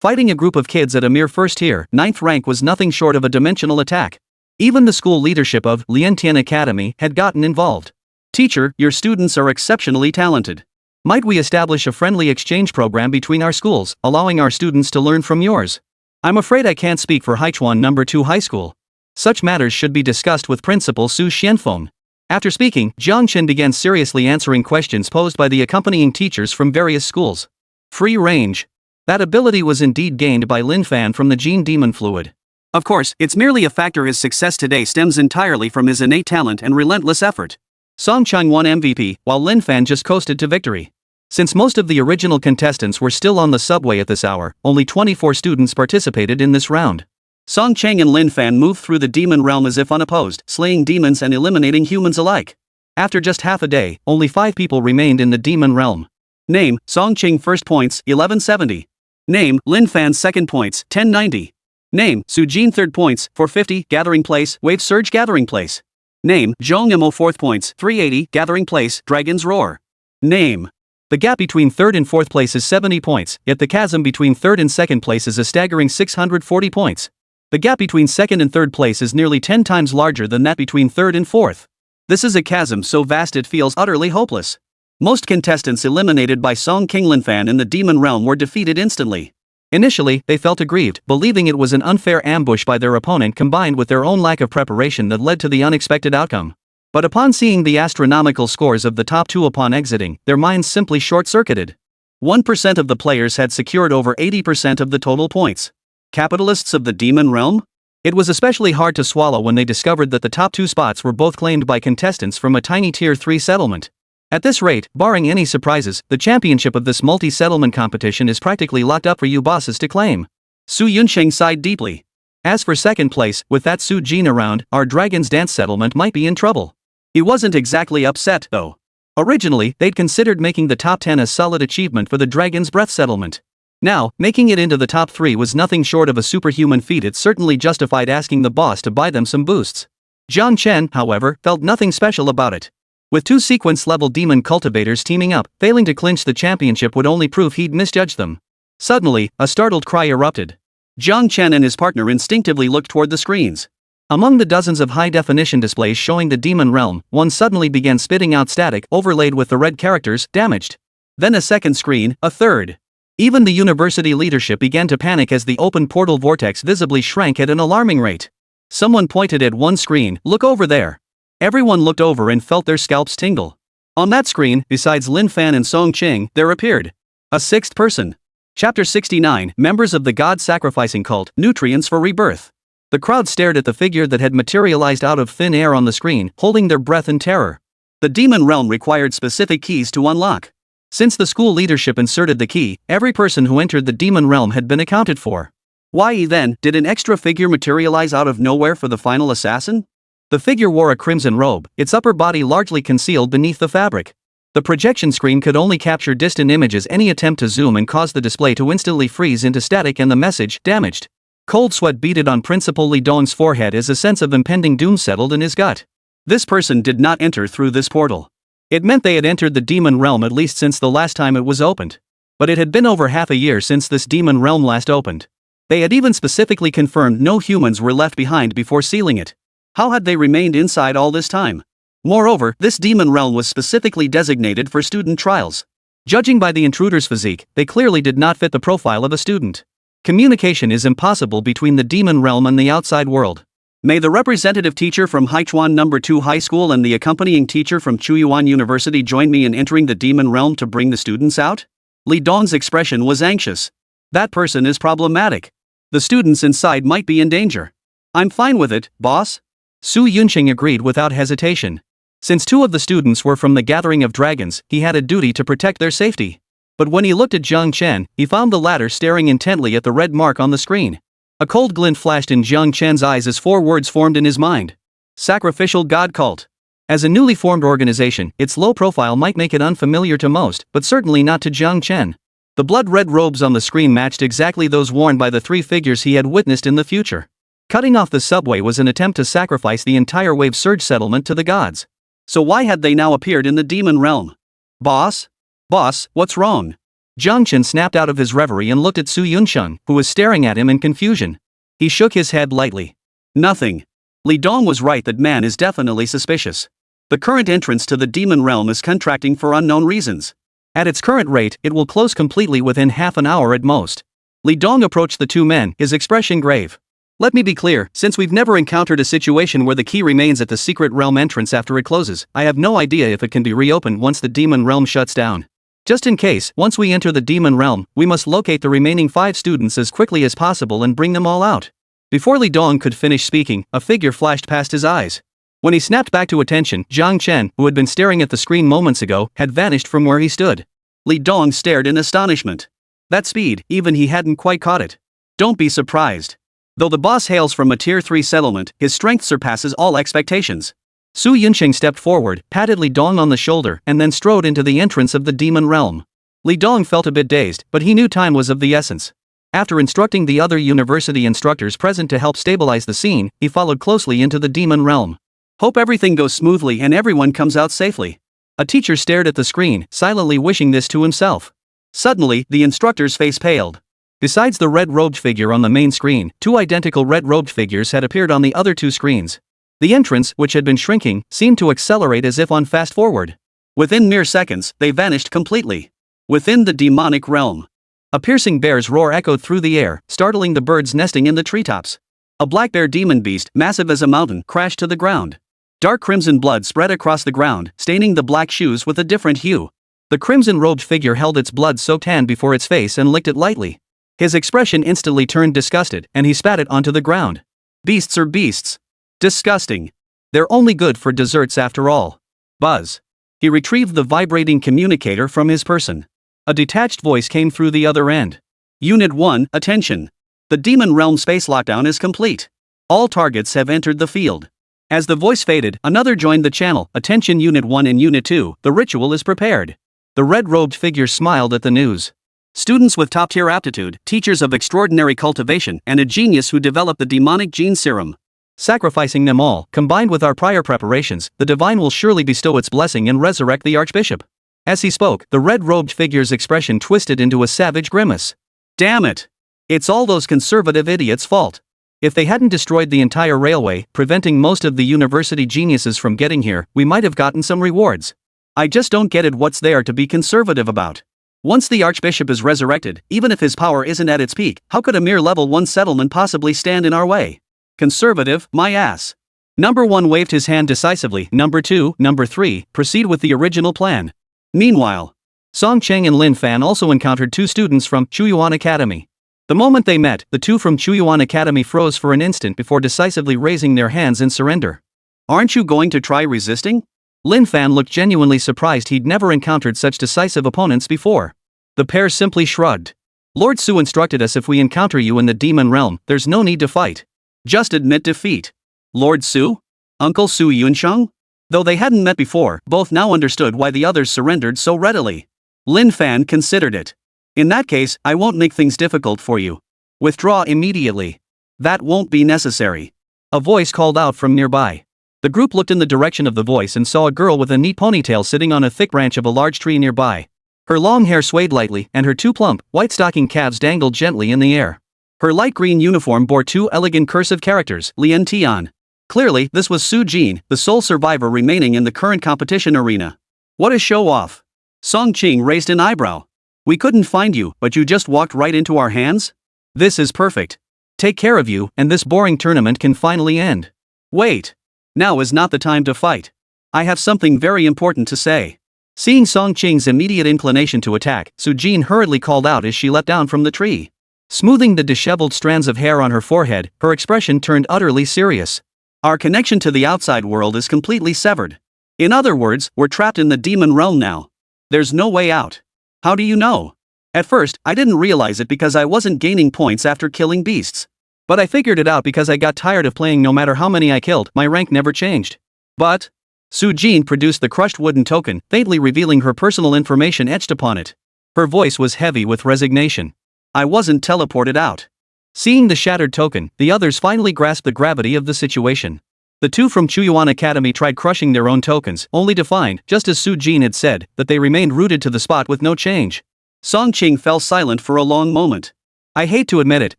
Fighting a group of kids at a mere first-tier, 9th rank was nothing short of a dimensional attack. Even the school leadership of Liantian Academy had gotten involved. Teacher, your students are exceptionally talented. Might we establish a friendly exchange program between our schools, allowing our students to learn from yours? I'm afraid I can't speak for Haichuan No. 2 High School. Such matters should be discussed with Principal Su Xianfeng. After speaking, Jiang Chen began seriously answering questions posed by the accompanying teachers from various schools. Free range. That ability was indeed gained by Lin Fan from the gene demon fluid. Of course, it's merely a factor. His success today stems entirely from his innate talent and relentless effort. Song Chang won MVP, while Lin Fan just coasted to victory. Since most of the original contestants were still on the subway at this hour, only 24 students participated in this round. Song Chang and Lin Fan moved through the demon realm as if unopposed, slaying demons and eliminating humans alike. After just half a day, only 5 people remained in the demon realm. Name, Song Ching first points, 1170. Name, Lin Fan second points, 1090. Name, Su Jin third points, 450, gathering place, wave surge gathering place. Name, Zhong Mo fourth points, 380, gathering place, dragon's roar. Name. The gap between 3rd and 4th place is 70 points, yet the chasm between 3rd and 2nd place is a staggering 640 points. The gap between 2nd and 3rd place is nearly 10 times larger than that between 3rd and 4th. This is a chasm so vast it feels utterly hopeless. Most contestants eliminated by Song King Lin Fan in the demon realm were defeated instantly. Initially, they felt aggrieved, believing it was an unfair ambush by their opponent combined with their own lack of preparation that led to the unexpected outcome. But upon seeing the astronomical scores of the top 2 upon exiting, their minds simply short-circuited. 1% of the players had secured over 80% of the total points. Capitalists of the demon realm? It was especially hard to swallow when they discovered that the top 2 spots were both claimed by contestants from a tiny Tier 3 settlement. At this rate, barring any surprises, the championship of this multi-settlement competition is practically locked up for you bosses to claim. Su Yunsheng sighed deeply. As for second place, with that Su Jin around, our Dragon's Dance settlement might be in trouble. He wasn't exactly upset, though. Originally, they'd considered making the top 10 a solid achievement for the Dragon's Breath settlement. Now, making it into the top 3 was nothing short of a superhuman feat. It certainly justified asking the boss to buy them some boosts. Jiang Chen, however, felt nothing special about it. With 2 sequence-level demon cultivators teaming up, failing to clinch the championship would only prove he'd misjudged them. Suddenly, a startled cry erupted. Jiang Chen and his partner instinctively looked toward the screens. Among the dozens of high-definition displays showing the demon realm, one suddenly began spitting out static overlaid with the red characters, damaged. Then a second screen, a third. Even the university leadership began to panic as the open portal vortex visibly shrank at an alarming rate. Someone pointed at one screen, "Look over there." Everyone looked over and felt their scalps tingle. On that screen, besides Lin Fan and Song Qing, there appeared a 6th person. Chapter 69, Members of the God-Sacrificing Cult, Nutrients for Rebirth. The crowd stared at the figure that had materialized out of thin air on the screen, holding their breath in terror. The demon realm required specific keys to unlock. Since the school leadership inserted the key, every person who entered the demon realm had been accounted for. Why then did an extra figure materialize out of nowhere for the final assassin? The figure wore a crimson robe, its upper body largely concealed beneath the fabric. The projection screen could only capture distant images. Any attempt to zoom and cause the display to instantly freeze into static and the message, damaged. Cold sweat beaded on Principal Li Dong's forehead as a sense of impending doom settled in his gut. This person did not enter through this portal. It meant they had entered the demon realm at least since the last time it was opened. But it had been over half a year since this demon realm last opened. They had even specifically confirmed no humans were left behind before sealing it. How had they remained inside all this time? Moreover, this demon realm was specifically designated for student trials. Judging by the intruder's physique, they clearly did not fit the profile of a student. Communication is impossible between the demon realm and the outside world. May the representative teacher from Haichuan No. 2 High School and the accompanying teacher from Chuyuan University join me in entering the demon realm to bring the students out? Li Dong's expression was anxious. That person is problematic. The students inside might be in danger. I'm fine with it, boss. Su Yunqing agreed without hesitation. Since 2 of the students were from the Gathering of Dragons, he had a duty to protect their safety. But when he looked at Jiang Chen, he found the latter staring intently at the red mark on the screen. A cold glint flashed in Jiang Chen's eyes as 4 words formed in his mind. Sacrificial God Cult. As a newly formed organization, its low profile might make it unfamiliar to most, but certainly not to Jiang Chen. The blood-red robes on the screen matched exactly those worn by the 3 figures he had witnessed in the future. Cutting off the subway was an attempt to sacrifice the entire Wave Surge settlement to the gods. So why had they now appeared in the demon realm? Boss? Boss, what's wrong? Jiang Chen snapped out of his reverie and looked at Su Yunsheng, who was staring at him in confusion. He shook his head lightly. Nothing. Li Dong was right that man is definitely suspicious. The current entrance to the demon realm is contracting for unknown reasons. At its current rate, it will close completely within half an hour at most. Li Dong approached the 2 men, his expression grave. Let me be clear, since we've never encountered a situation where the key remains at the secret realm entrance after it closes, I have no idea if it can be reopened once the demon realm shuts down. Just in case, once we enter the demon realm, we must locate the remaining 5 students as quickly as possible and bring them all out. Before Li Dong could finish speaking, a figure flashed past his eyes. When he snapped back to attention, Jiang Chen, who had been staring at the screen moments ago, had vanished from where he stood. Li Dong stared in astonishment. That speed, even he hadn't quite caught it. Don't be surprised. Though the boss hails from a Tier 3 settlement, his strength surpasses all expectations. Su Yunqing stepped forward, patted Li Dong on the shoulder, and then strode into the entrance of the demon realm. Li Dong felt a bit dazed, but he knew time was of the essence. After instructing the other university instructors present to help stabilize the scene, he followed closely into the demon realm. Hope everything goes smoothly and everyone comes out safely. A teacher stared at the screen, silently wishing this to himself. Suddenly, the instructor's face paled. Besides the red-robed figure on the main screen, 2 identical red-robed figures had appeared on the other 2 screens. The entrance, which had been shrinking, seemed to accelerate as if on fast-forward. Within mere seconds, they vanished completely. Within the demonic realm. A piercing bear's roar echoed through the air, startling the birds nesting in the treetops. A black bear demon beast, massive as a mountain, crashed to the ground. Dark crimson blood spread across the ground, staining the black shoes with a different hue. The crimson-robed figure held its blood-soaked hand before its face and licked it lightly. His expression instantly turned disgusted, and he spat it onto the ground. Beasts are beasts. Disgusting. They're only good for desserts after all. Buzz. He retrieved the vibrating communicator from his person. A detached voice came through the other end. Unit 1, attention. The Demon Realm space lockdown is complete. All targets have entered the field. As the voice faded, another joined the channel. Attention Unit 1 and Unit 2, the ritual is prepared. The red-robed figure smiled at the news. Students with top-tier aptitude, teachers of extraordinary cultivation, and a genius who developed the demonic gene serum. Sacrificing them all, combined with our prior preparations, the divine will surely bestow its blessing and resurrect the archbishop. As he spoke, the red-robed figure's expression twisted into a savage grimace. Damn it! It's all those conservative idiots' fault. If they hadn't destroyed the entire railway, preventing most of the university geniuses from getting here, we might have gotten some rewards. I just don't get it, what's there to be conservative about? Once the archbishop is resurrected, even if his power isn't at its peak, how could a mere level 1 settlement possibly stand in our way? Conservative, my ass. Number 1 waved his hand decisively. Number 2, Number 3, proceed with the original plan. Meanwhile, Song Cheng and Lin Fan also encountered 2 students from Chuyuan Academy. The moment they met, the 2 from Chuyuan Academy froze for an instant before decisively raising their hands in surrender. Aren't you going to try resisting? Lin Fan looked genuinely surprised. He'd never encountered such decisive opponents before. The pair simply shrugged. Lord Su instructed us if we encounter you in the demon realm, there's no need to fight. Just admit defeat. Lord Su? Uncle Su Yunsheng? Though they hadn't met before, both now understood why the others surrendered so readily. Lin Fan considered it. In that case, I won't make things difficult for you. Withdraw immediately. That won't be necessary. A voice called out from nearby. The group looked in the direction of the voice and saw a girl with a neat ponytail sitting on a thick branch of a large tree nearby. Her long hair swayed lightly, and her 2 plump, white-stocking calves dangled gently in the air. Her light green uniform bore 2 elegant cursive characters, Lian Tian. Clearly, this was Su Jin, the sole survivor remaining in the current competition arena. What a show-off! Song Qing raised an eyebrow. We couldn't find you, but you just walked right into our hands? This is perfect. Take care of you, and this boring tournament can finally end. Wait. Now is not the time to fight. I have something very important to say. Seeing Song Qing's immediate inclination to attack, Su Jin hurriedly called out as she leapt down from the tree. Smoothing the disheveled strands of hair on her forehead, her expression turned utterly serious. Our connection to the outside world is completely severed. In other words, we're trapped in the demon realm now. There's no way out. How do you know? At first, I didn't realize it because I wasn't gaining points after killing beasts. But I figured it out because I got tired of playing. No matter how many I killed, my rank never changed. But Su Jin produced the crushed wooden token, faintly revealing her personal information etched upon it. Her voice was heavy with resignation. I wasn't teleported out. Seeing the shattered token, the others finally grasped the gravity of the situation. The 2 from Chuyuan Academy tried crushing their own tokens, only to find, just as Su Jin had said, that they remained rooted to the spot with no change. Song Qing fell silent for a long moment. I hate to admit it,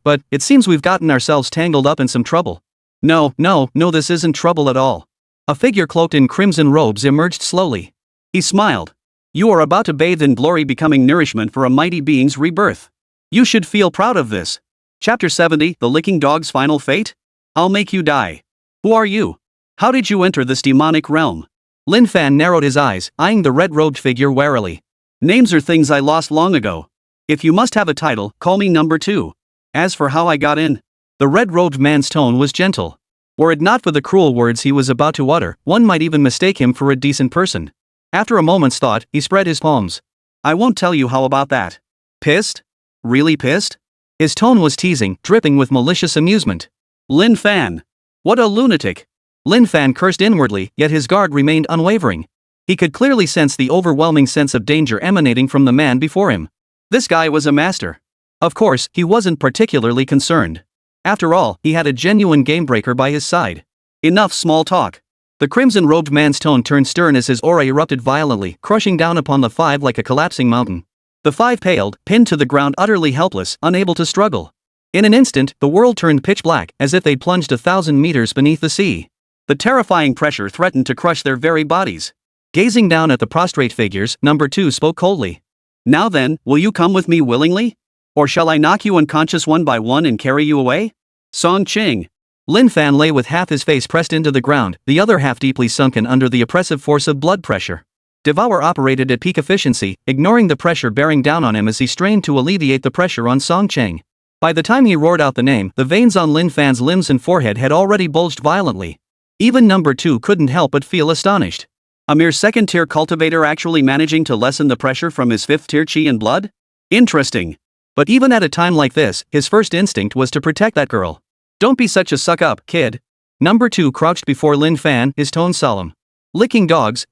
but it seems we've gotten ourselves tangled up in some trouble. No, this isn't trouble at all. A figure cloaked in crimson robes emerged slowly. He smiled. You are about to bathe in glory, becoming nourishment for a mighty being's rebirth. You should feel proud of this. Chapter 70, The Licking Dog's Final Fate? I'll make you die. Who are you? How did you enter this demonic realm? Lin Fan narrowed his eyes, eyeing the red-robed figure warily. Names are things I lost long ago. If you must have a title, call me Number 2. As for how I got in, the red-robed man's tone was gentle. Were it not for the cruel words he was about to utter, one might even mistake him for a decent person. After a moment's thought, he spread his palms. I won't tell you how about that. Pissed? Really pissed? His tone was teasing, dripping with malicious amusement. Lin Fan. What a lunatic. Lin Fan cursed inwardly, yet his guard remained unwavering. He could clearly sense the overwhelming sense of danger emanating from the man before him. This guy was a master. Of course, he wasn't particularly concerned. After all, he had a genuine gamebreaker by his side. Enough small talk. The crimson-robed man's tone turned stern as his aura erupted violently, crushing down upon the 5 like a collapsing mountain. The 5 paled, pinned to the ground, utterly helpless, unable to struggle. In an instant, the world turned pitch black, as if they'd plunged 1,000 meters beneath the sea. The terrifying pressure threatened to crush their very bodies. Gazing down at the prostrate figures, Number 2 spoke coldly. Now then, will you come with me willingly? Or shall I knock you unconscious one by one and carry you away? Song Qing. Lin Fan lay with half his face pressed into the ground, the other half deeply sunken under the oppressive force of blood pressure. Devour operated at peak efficiency, ignoring the pressure bearing down on him as he strained to alleviate the pressure on Song Cheng. By the time he roared out the name, the veins on Lin Fan's limbs and forehead had already bulged violently. Even Number 2 couldn't help but feel astonished. A mere second-tier cultivator actually managing to lessen the pressure from his fifth-tier chi and blood? Interesting. But even at a time like this, his first instinct was to protect that girl. Don't be such a suck-up, kid. Number 2 crouched before Lin Fan, his tone solemn. Licking dogs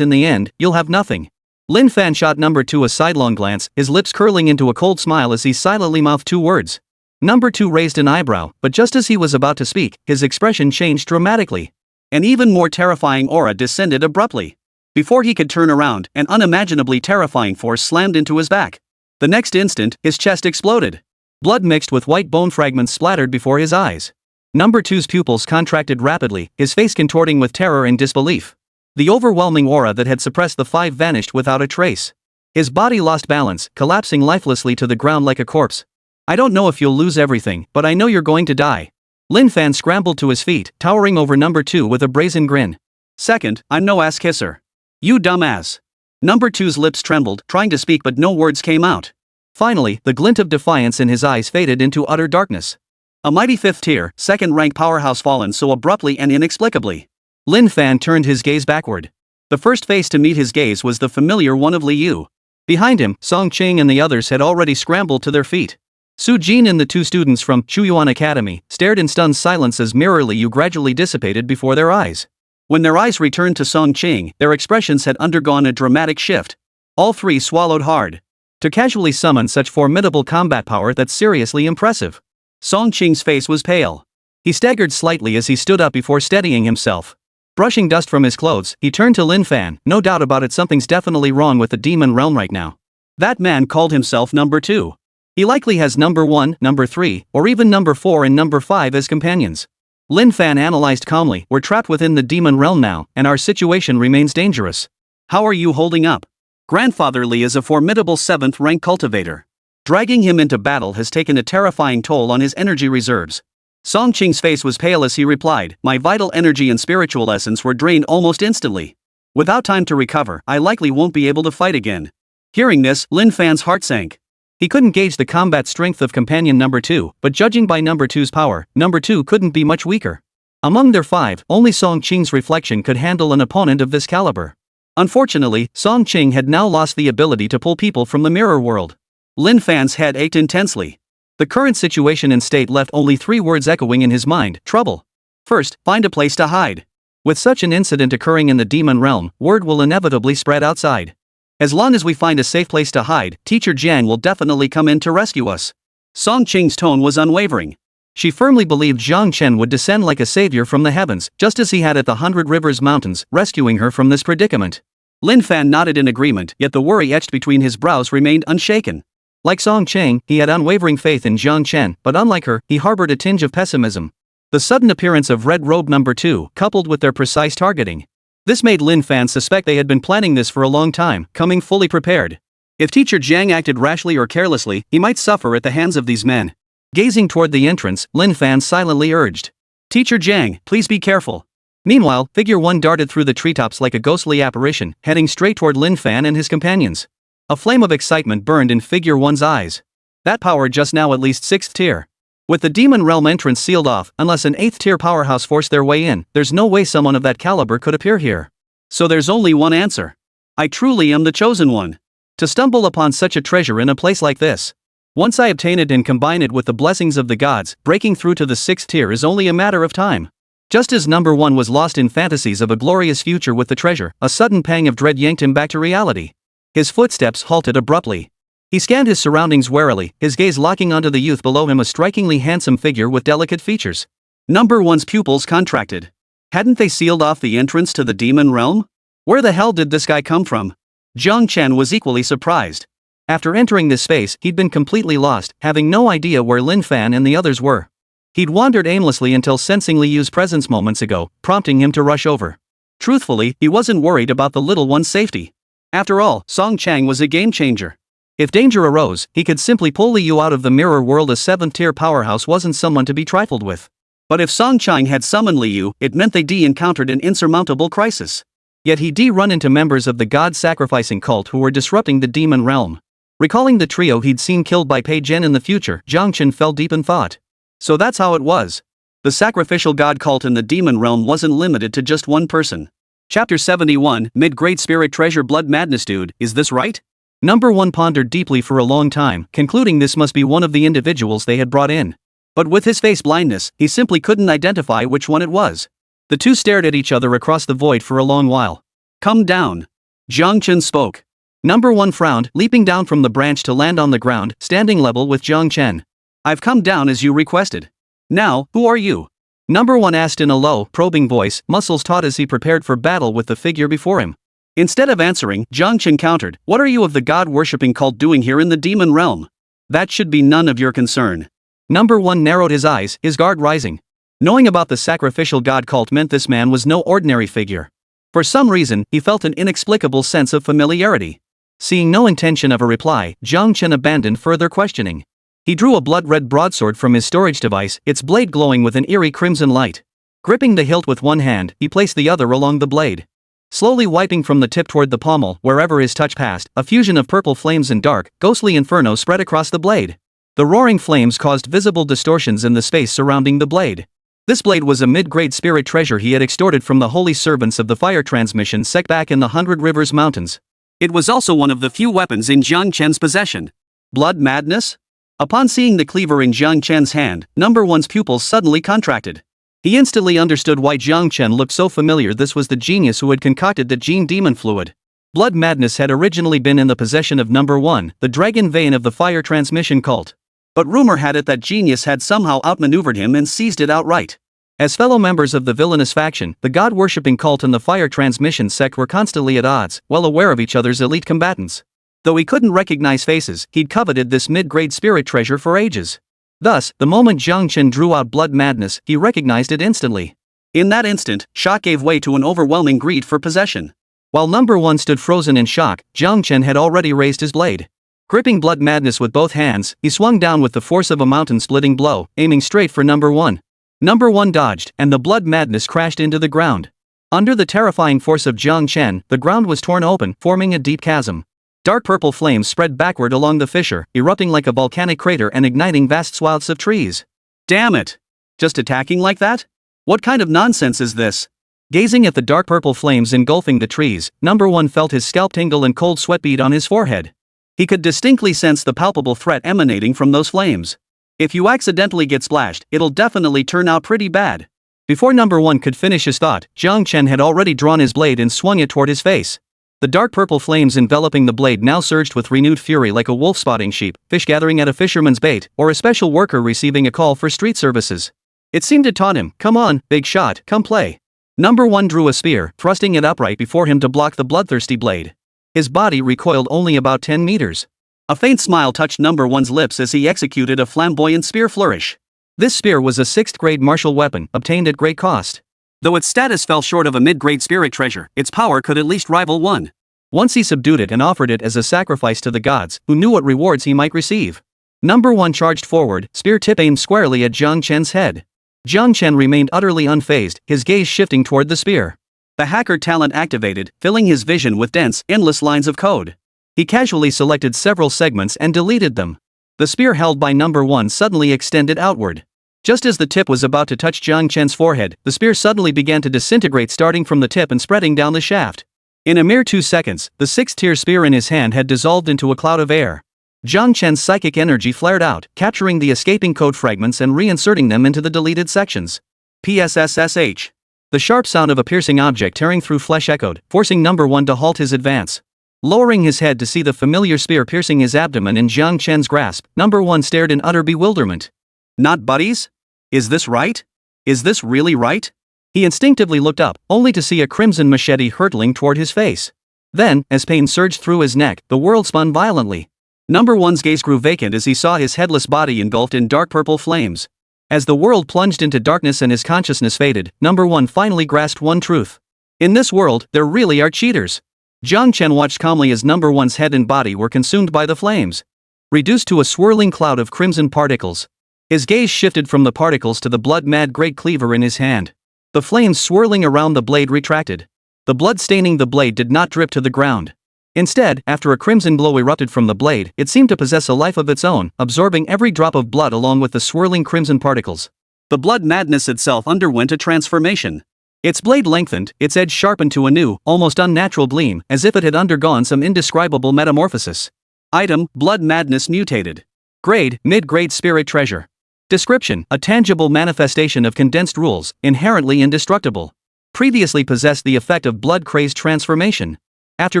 in the end, you'll have nothing. Lin Fan shot number 2 a sidelong glance, his lips curling into a cold smile as he silently mouthed 2 words. Number 2 raised an eyebrow, but just as he was about to speak, his expression changed dramatically. An even more terrifying aura descended abruptly. Before he could turn around, an unimaginably terrifying force slammed into his back. The next instant, his chest exploded. Blood mixed with white bone fragments splattered before his eyes. Number 2's pupils contracted rapidly, his face contorting with terror and disbelief. The overwhelming aura that had suppressed the 5 vanished without a trace. His body lost balance, collapsing lifelessly to the ground like a corpse. I don't know if you'll lose everything, but I know you're going to die. Lin Fan scrambled to his feet, towering over number 2 with a brazen grin. Second, I'm no ass kisser. You dumbass. Number 2's lips trembled, trying to speak but no words came out. Finally, the glint of defiance in his eyes faded into utter darkness. A mighty 5th tier, 2nd rank powerhouse fallen so abruptly and inexplicably. Lin Fan turned his gaze backward. The first face to meet his gaze was the familiar one of Li Yu. Behind him, Song Qing and the others had already scrambled to their feet. Su Jin and the 2 students from Chuyuan Academy stared in stunned silence as Mirror Li Yu gradually dissipated before their eyes. When their eyes returned to Song Qing, their expressions had undergone a dramatic shift. All 3 swallowed hard. To casually summon such formidable combat power, that's seriously impressive. Song Qing's face was pale. He staggered slightly as he stood up before steadying himself. Brushing dust from his clothes, he turned to Lin Fan. No doubt about it, something's definitely wrong with the demon realm right now. That man called himself number 2. He likely has number 1, number 3, or even number 4 and number 5 as companions. Lin Fan analyzed calmly. We're trapped within the demon realm now, and our situation remains dangerous. How are you holding up? Grandfather Li is a formidable 7th rank cultivator. Dragging him into battle has taken a terrifying toll on his energy reserves. Song Qing's face was pale as he replied, my vital energy and spiritual essence were drained almost instantly. Without time to recover, I likely won't be able to fight again. Hearing this, Lin Fan's heart sank. He couldn't gauge the combat strength of companion number 2, but judging by number 2's power, number 2 couldn't be much weaker. Among their 5, only Song Qing's reflection could handle an opponent of this caliber. Unfortunately, Song Qing had now lost the ability to pull people from the mirror world. Lin Fan's head ached intensely. The current situation and state left only 3 words echoing in his mind: trouble. First, find a place to hide. With such an incident occurring in the demon realm, word will inevitably spread outside. As long as we find a safe place to hide, Teacher Jiang will definitely come in to rescue us. Song Qing's tone was unwavering. She firmly believed Zhang Chen would descend like a savior from the heavens, just as he had at the 100 Rivers Mountains, rescuing her from this predicament. Lin Fan nodded in agreement, yet the worry etched between his brows remained unshaken. Like Song Qing, he had unwavering faith in Zhang Chen, but unlike her, he harbored a tinge of pessimism. The sudden appearance of Red Robe number 2, coupled with their precise targeting. This made Lin Fan suspect they had been planning this for a long time, coming fully prepared. If Teacher Jiang acted rashly or carelessly, he might suffer at the hands of these men. Gazing toward the entrance, Lin Fan silently urged, Teacher Jiang, please be careful. Meanwhile, Figure 1 darted through the treetops like a ghostly apparition, heading straight toward Lin Fan and his companions. A flame of excitement burned in Figure 1's eyes. That power just now at least 6th tier. With the demon realm entrance sealed off, unless an 8th tier powerhouse forced their way in, there's no way someone of that caliber could appear here. So there's only one answer. I truly am the chosen one. To stumble upon such a treasure in a place like this. Once I obtain it and combine it with the blessings of the gods, breaking through to the 6th tier is only a matter of time. Just as number 1 was lost in fantasies of a glorious future with the treasure, a sudden pang of dread yanked him back to reality. His footsteps halted abruptly. He scanned his surroundings warily, his gaze locking onto the youth below him, a strikingly handsome figure with delicate features. Number 1's pupils contracted. Hadn't they sealed off the entrance to the demon realm? Where the hell did this guy come from? Zhang Chen was equally surprised. After entering this space, he'd been completely lost, having no idea where Lin Fan and the others were. He'd wandered aimlessly until sensing Li Yu's presence moments ago, prompting him to rush over. Truthfully, he wasn't worried about the little one's safety. After all, Song Chang was a game changer. If danger arose, he could simply pull Li Yu out of the mirror world. A 7th tier powerhouse wasn't someone to be trifled with. But if Song Chang had summoned Li Yu, it meant they'd encountered an insurmountable crisis. Yet he'd run into members of the god-sacrificing cult who were disrupting the demon realm. Recalling the trio he'd seen killed by Pei Zhen in the future, Zhang Chen fell deep in thought. So that's how it was. The sacrificial god cult in the demon realm wasn't limited to just one person. Chapter 71, Mid-Grade Spirit Treasure Blood Madness. Dude, is this right? Number 1 pondered deeply for a long time, concluding this must be one of the individuals they had brought in. But with his face blindness, he simply couldn't identify which one it was. The two stared at each other across the void for a long while. Come down. Jiang Chen spoke. Number 1 frowned, leaping down from the branch to land on the ground, standing level with Jiang Chen. I've come down as you requested. Now, who are you? Number 1 asked in a low, probing voice, muscles taut as he prepared for battle with the figure before him. Instead of answering, Jiang Chen countered, what are you of the god-worshipping cult doing here in the demon realm? That should be none of your concern. Number 1 narrowed his eyes, his guard rising. Knowing about the sacrificial god cult meant this man was no ordinary figure. For some reason, he felt an inexplicable sense of familiarity. Seeing no intention of a reply, Jiang Chen abandoned further questioning. He drew a blood-red broadsword from his storage device, its blade glowing with an eerie crimson light. Gripping the hilt with one hand, he placed the other along the blade. Slowly wiping from the tip toward the pommel, wherever his touch passed, a fusion of purple flames and dark, ghostly inferno spread across the blade. The roaring flames caused visible distortions in the space surrounding the blade. This blade was a mid-grade spirit treasure he had extorted from the holy servants of the fire transmission sect back in the 100 Rivers Mountains. It was also one of the few weapons in Jiang Chen's possession. Blood madness? Upon seeing the cleaver in Jiang Chen's hand, Number 1's pupils suddenly contracted. He instantly understood why Jiang Chen looked so familiar. This was the genius who had concocted the gene demon fluid. Blood madness had originally been in the possession of Number 1, the dragon vein of the fire transmission cult. But rumor had it that genius had somehow outmaneuvered him and seized it outright. As fellow members of the villainous faction, the god-worshipping cult and the fire transmission sect were constantly at odds, well aware of each other's elite combatants. Though he couldn't recognize faces, he'd coveted this mid-grade spirit treasure for ages. Thus, the moment Jiang Chen drew out blood madness, he recognized it instantly. In that instant, shock gave way to an overwhelming greed for possession. While Number 1 stood frozen in shock, Jiang Chen had already raised his blade. Gripping blood madness with both hands, he swung down with the force of a mountain-splitting blow, aiming straight for Number 1. Number 1 dodged, and the blood madness crashed into the ground. Under the terrifying force of Jiang Chen, the ground was torn open, forming a deep chasm. Dark purple flames spread backward along the fissure, erupting like a volcanic crater and igniting vast swaths of trees. Damn it! Just attacking like that? What kind of nonsense is this? Gazing at the dark purple flames engulfing the trees, Number 1 felt his scalp tingle and cold sweat bead on his forehead. He could distinctly sense the palpable threat emanating from those flames. If you accidentally get splashed, it'll definitely turn out pretty bad. Before Number 1 could finish his thought, Jiang Chen had already drawn his blade and swung it toward his face. The dark purple flames enveloping the blade now surged with renewed fury like a wolf spotting sheep, fish gathering at a fisherman's bait, or a special worker receiving a call for street services. It seemed to taunt him, come on, big shot, come play. Number 1 drew a spear, thrusting it upright before him to block the bloodthirsty blade. His body recoiled only about 10 meters. A faint smile touched Number 1's lips as he executed a flamboyant spear flourish. This spear was a 6th grade martial weapon, obtained at great cost. Though its status fell short of a mid-grade spirit treasure, its power could at least rival one. Once he subdued it and offered it as a sacrifice to the gods, who knew what rewards he might receive. Number 1 charged forward, spear tip aimed squarely at Jiang Chen's head. Jiang Chen remained utterly unfazed, his gaze shifting toward the spear. The hacker talent activated, filling his vision with dense, endless lines of code. He casually selected several segments and deleted them. The spear held by Number 1 suddenly extended outward. Just as the tip was about to touch Jiang Chen's forehead, the spear suddenly began to disintegrate, starting from the tip and spreading down the shaft. In a mere 2 seconds, the 6th-tier spear in his hand had dissolved into a cloud of air. Jiang Chen's psychic energy flared out, capturing the escaping code fragments and reinserting them into the deleted sections. PSSSH. The sharp sound of a piercing object tearing through flesh echoed, forcing Number 1 to halt his advance. Lowering his head to see the familiar spear piercing his abdomen in Jiang Chen's grasp, Number 1 stared in utter bewilderment. Not buddies? Is this right? Is this really right? He instinctively looked up, only to see a crimson machete hurtling toward his face. Then, as pain surged through his neck, the world spun violently. Number 1's gaze grew vacant as he saw his headless body engulfed in dark purple flames. As the world plunged into darkness and his consciousness faded, Number 1 finally grasped one truth. In this world, there really are cheaters. Jiang Chen watched calmly as Number 1's head and body were consumed by the flames. Reduced to a swirling cloud of crimson particles. His gaze shifted from the particles to the blood-mad great cleaver in his hand. The flames swirling around the blade retracted. The blood staining the blade did not drip to the ground. Instead, after a crimson glow erupted from the blade, it seemed to possess a life of its own, absorbing every drop of blood along with the swirling crimson particles. The blood madness itself underwent a transformation. Its blade lengthened, its edge sharpened to a new, almost unnatural gleam, as if it had undergone some indescribable metamorphosis. Item: Blood Madness Mutated. Grade: Mid-grade Spirit Treasure. Description: a tangible manifestation of condensed rules, inherently indestructible. Previously possessed the effect of blood-crazed transformation. After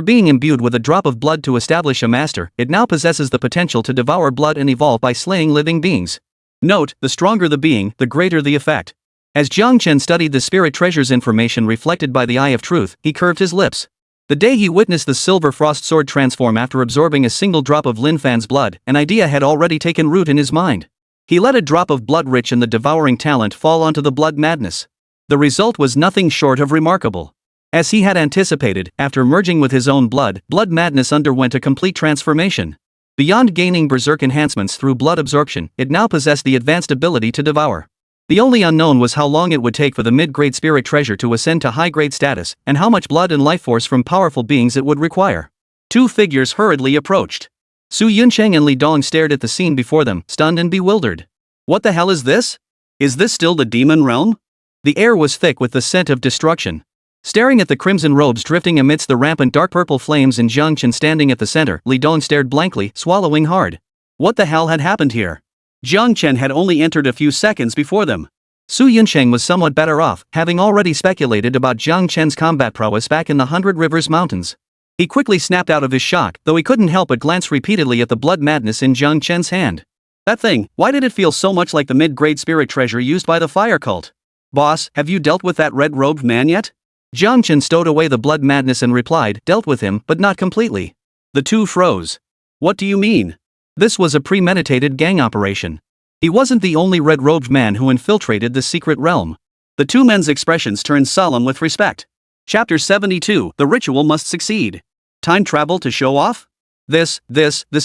being imbued with a drop of blood to establish a master, it now possesses the potential to devour blood and evolve by slaying living beings. Note: the stronger the being, the greater the effect. As Jiang Chen studied the spirit treasure's information reflected by the Eye of Truth, he curved his lips. The day he witnessed the silver frost sword transform after absorbing a single drop of Lin Fan's blood, an idea had already taken root in his mind. He let a drop of blood rich in the devouring talent fall onto the blood madness. The result was nothing short of remarkable. As he had anticipated, after merging with his own blood, blood madness underwent a complete transformation. Beyond gaining berserk enhancements through blood absorption, it now possessed the advanced ability to devour. The only unknown was how long it would take for the mid-grade spirit treasure to ascend to high-grade status, and how much blood and life force from powerful beings it would require. Two figures hurriedly approached. Su Yuncheng and Li Dong stared at the scene before them, stunned and bewildered. What the hell is this? Is this still the demon realm? The air was thick with the scent of destruction. Staring at the crimson robes drifting amidst the rampant dark purple flames and Jiang Chen standing at the center, Li Dong stared blankly, swallowing hard. What the hell had happened here? Jiang Chen had only entered a few seconds before them. Su Yuncheng was somewhat better off, having already speculated about Jiang Chen's combat prowess back in the 100 Rivers Mountains. He quickly snapped out of his shock, though he couldn't help but glance repeatedly at the blood madness in Jiang Chen's hand. That thing, why did it feel so much like the mid-grade spirit treasure used by the fire cult? Boss, have you dealt with that red-robed man yet? Jiang Chen stowed away the blood madness and replied, dealt with him, but not completely. The two froze. What do you mean? This was a premeditated gang operation. He wasn't the only red-robed man who infiltrated the secret realm. The two men's expressions turned solemn with respect. Chapter 72, The Ritual Must Succeed. Time travel to show off? This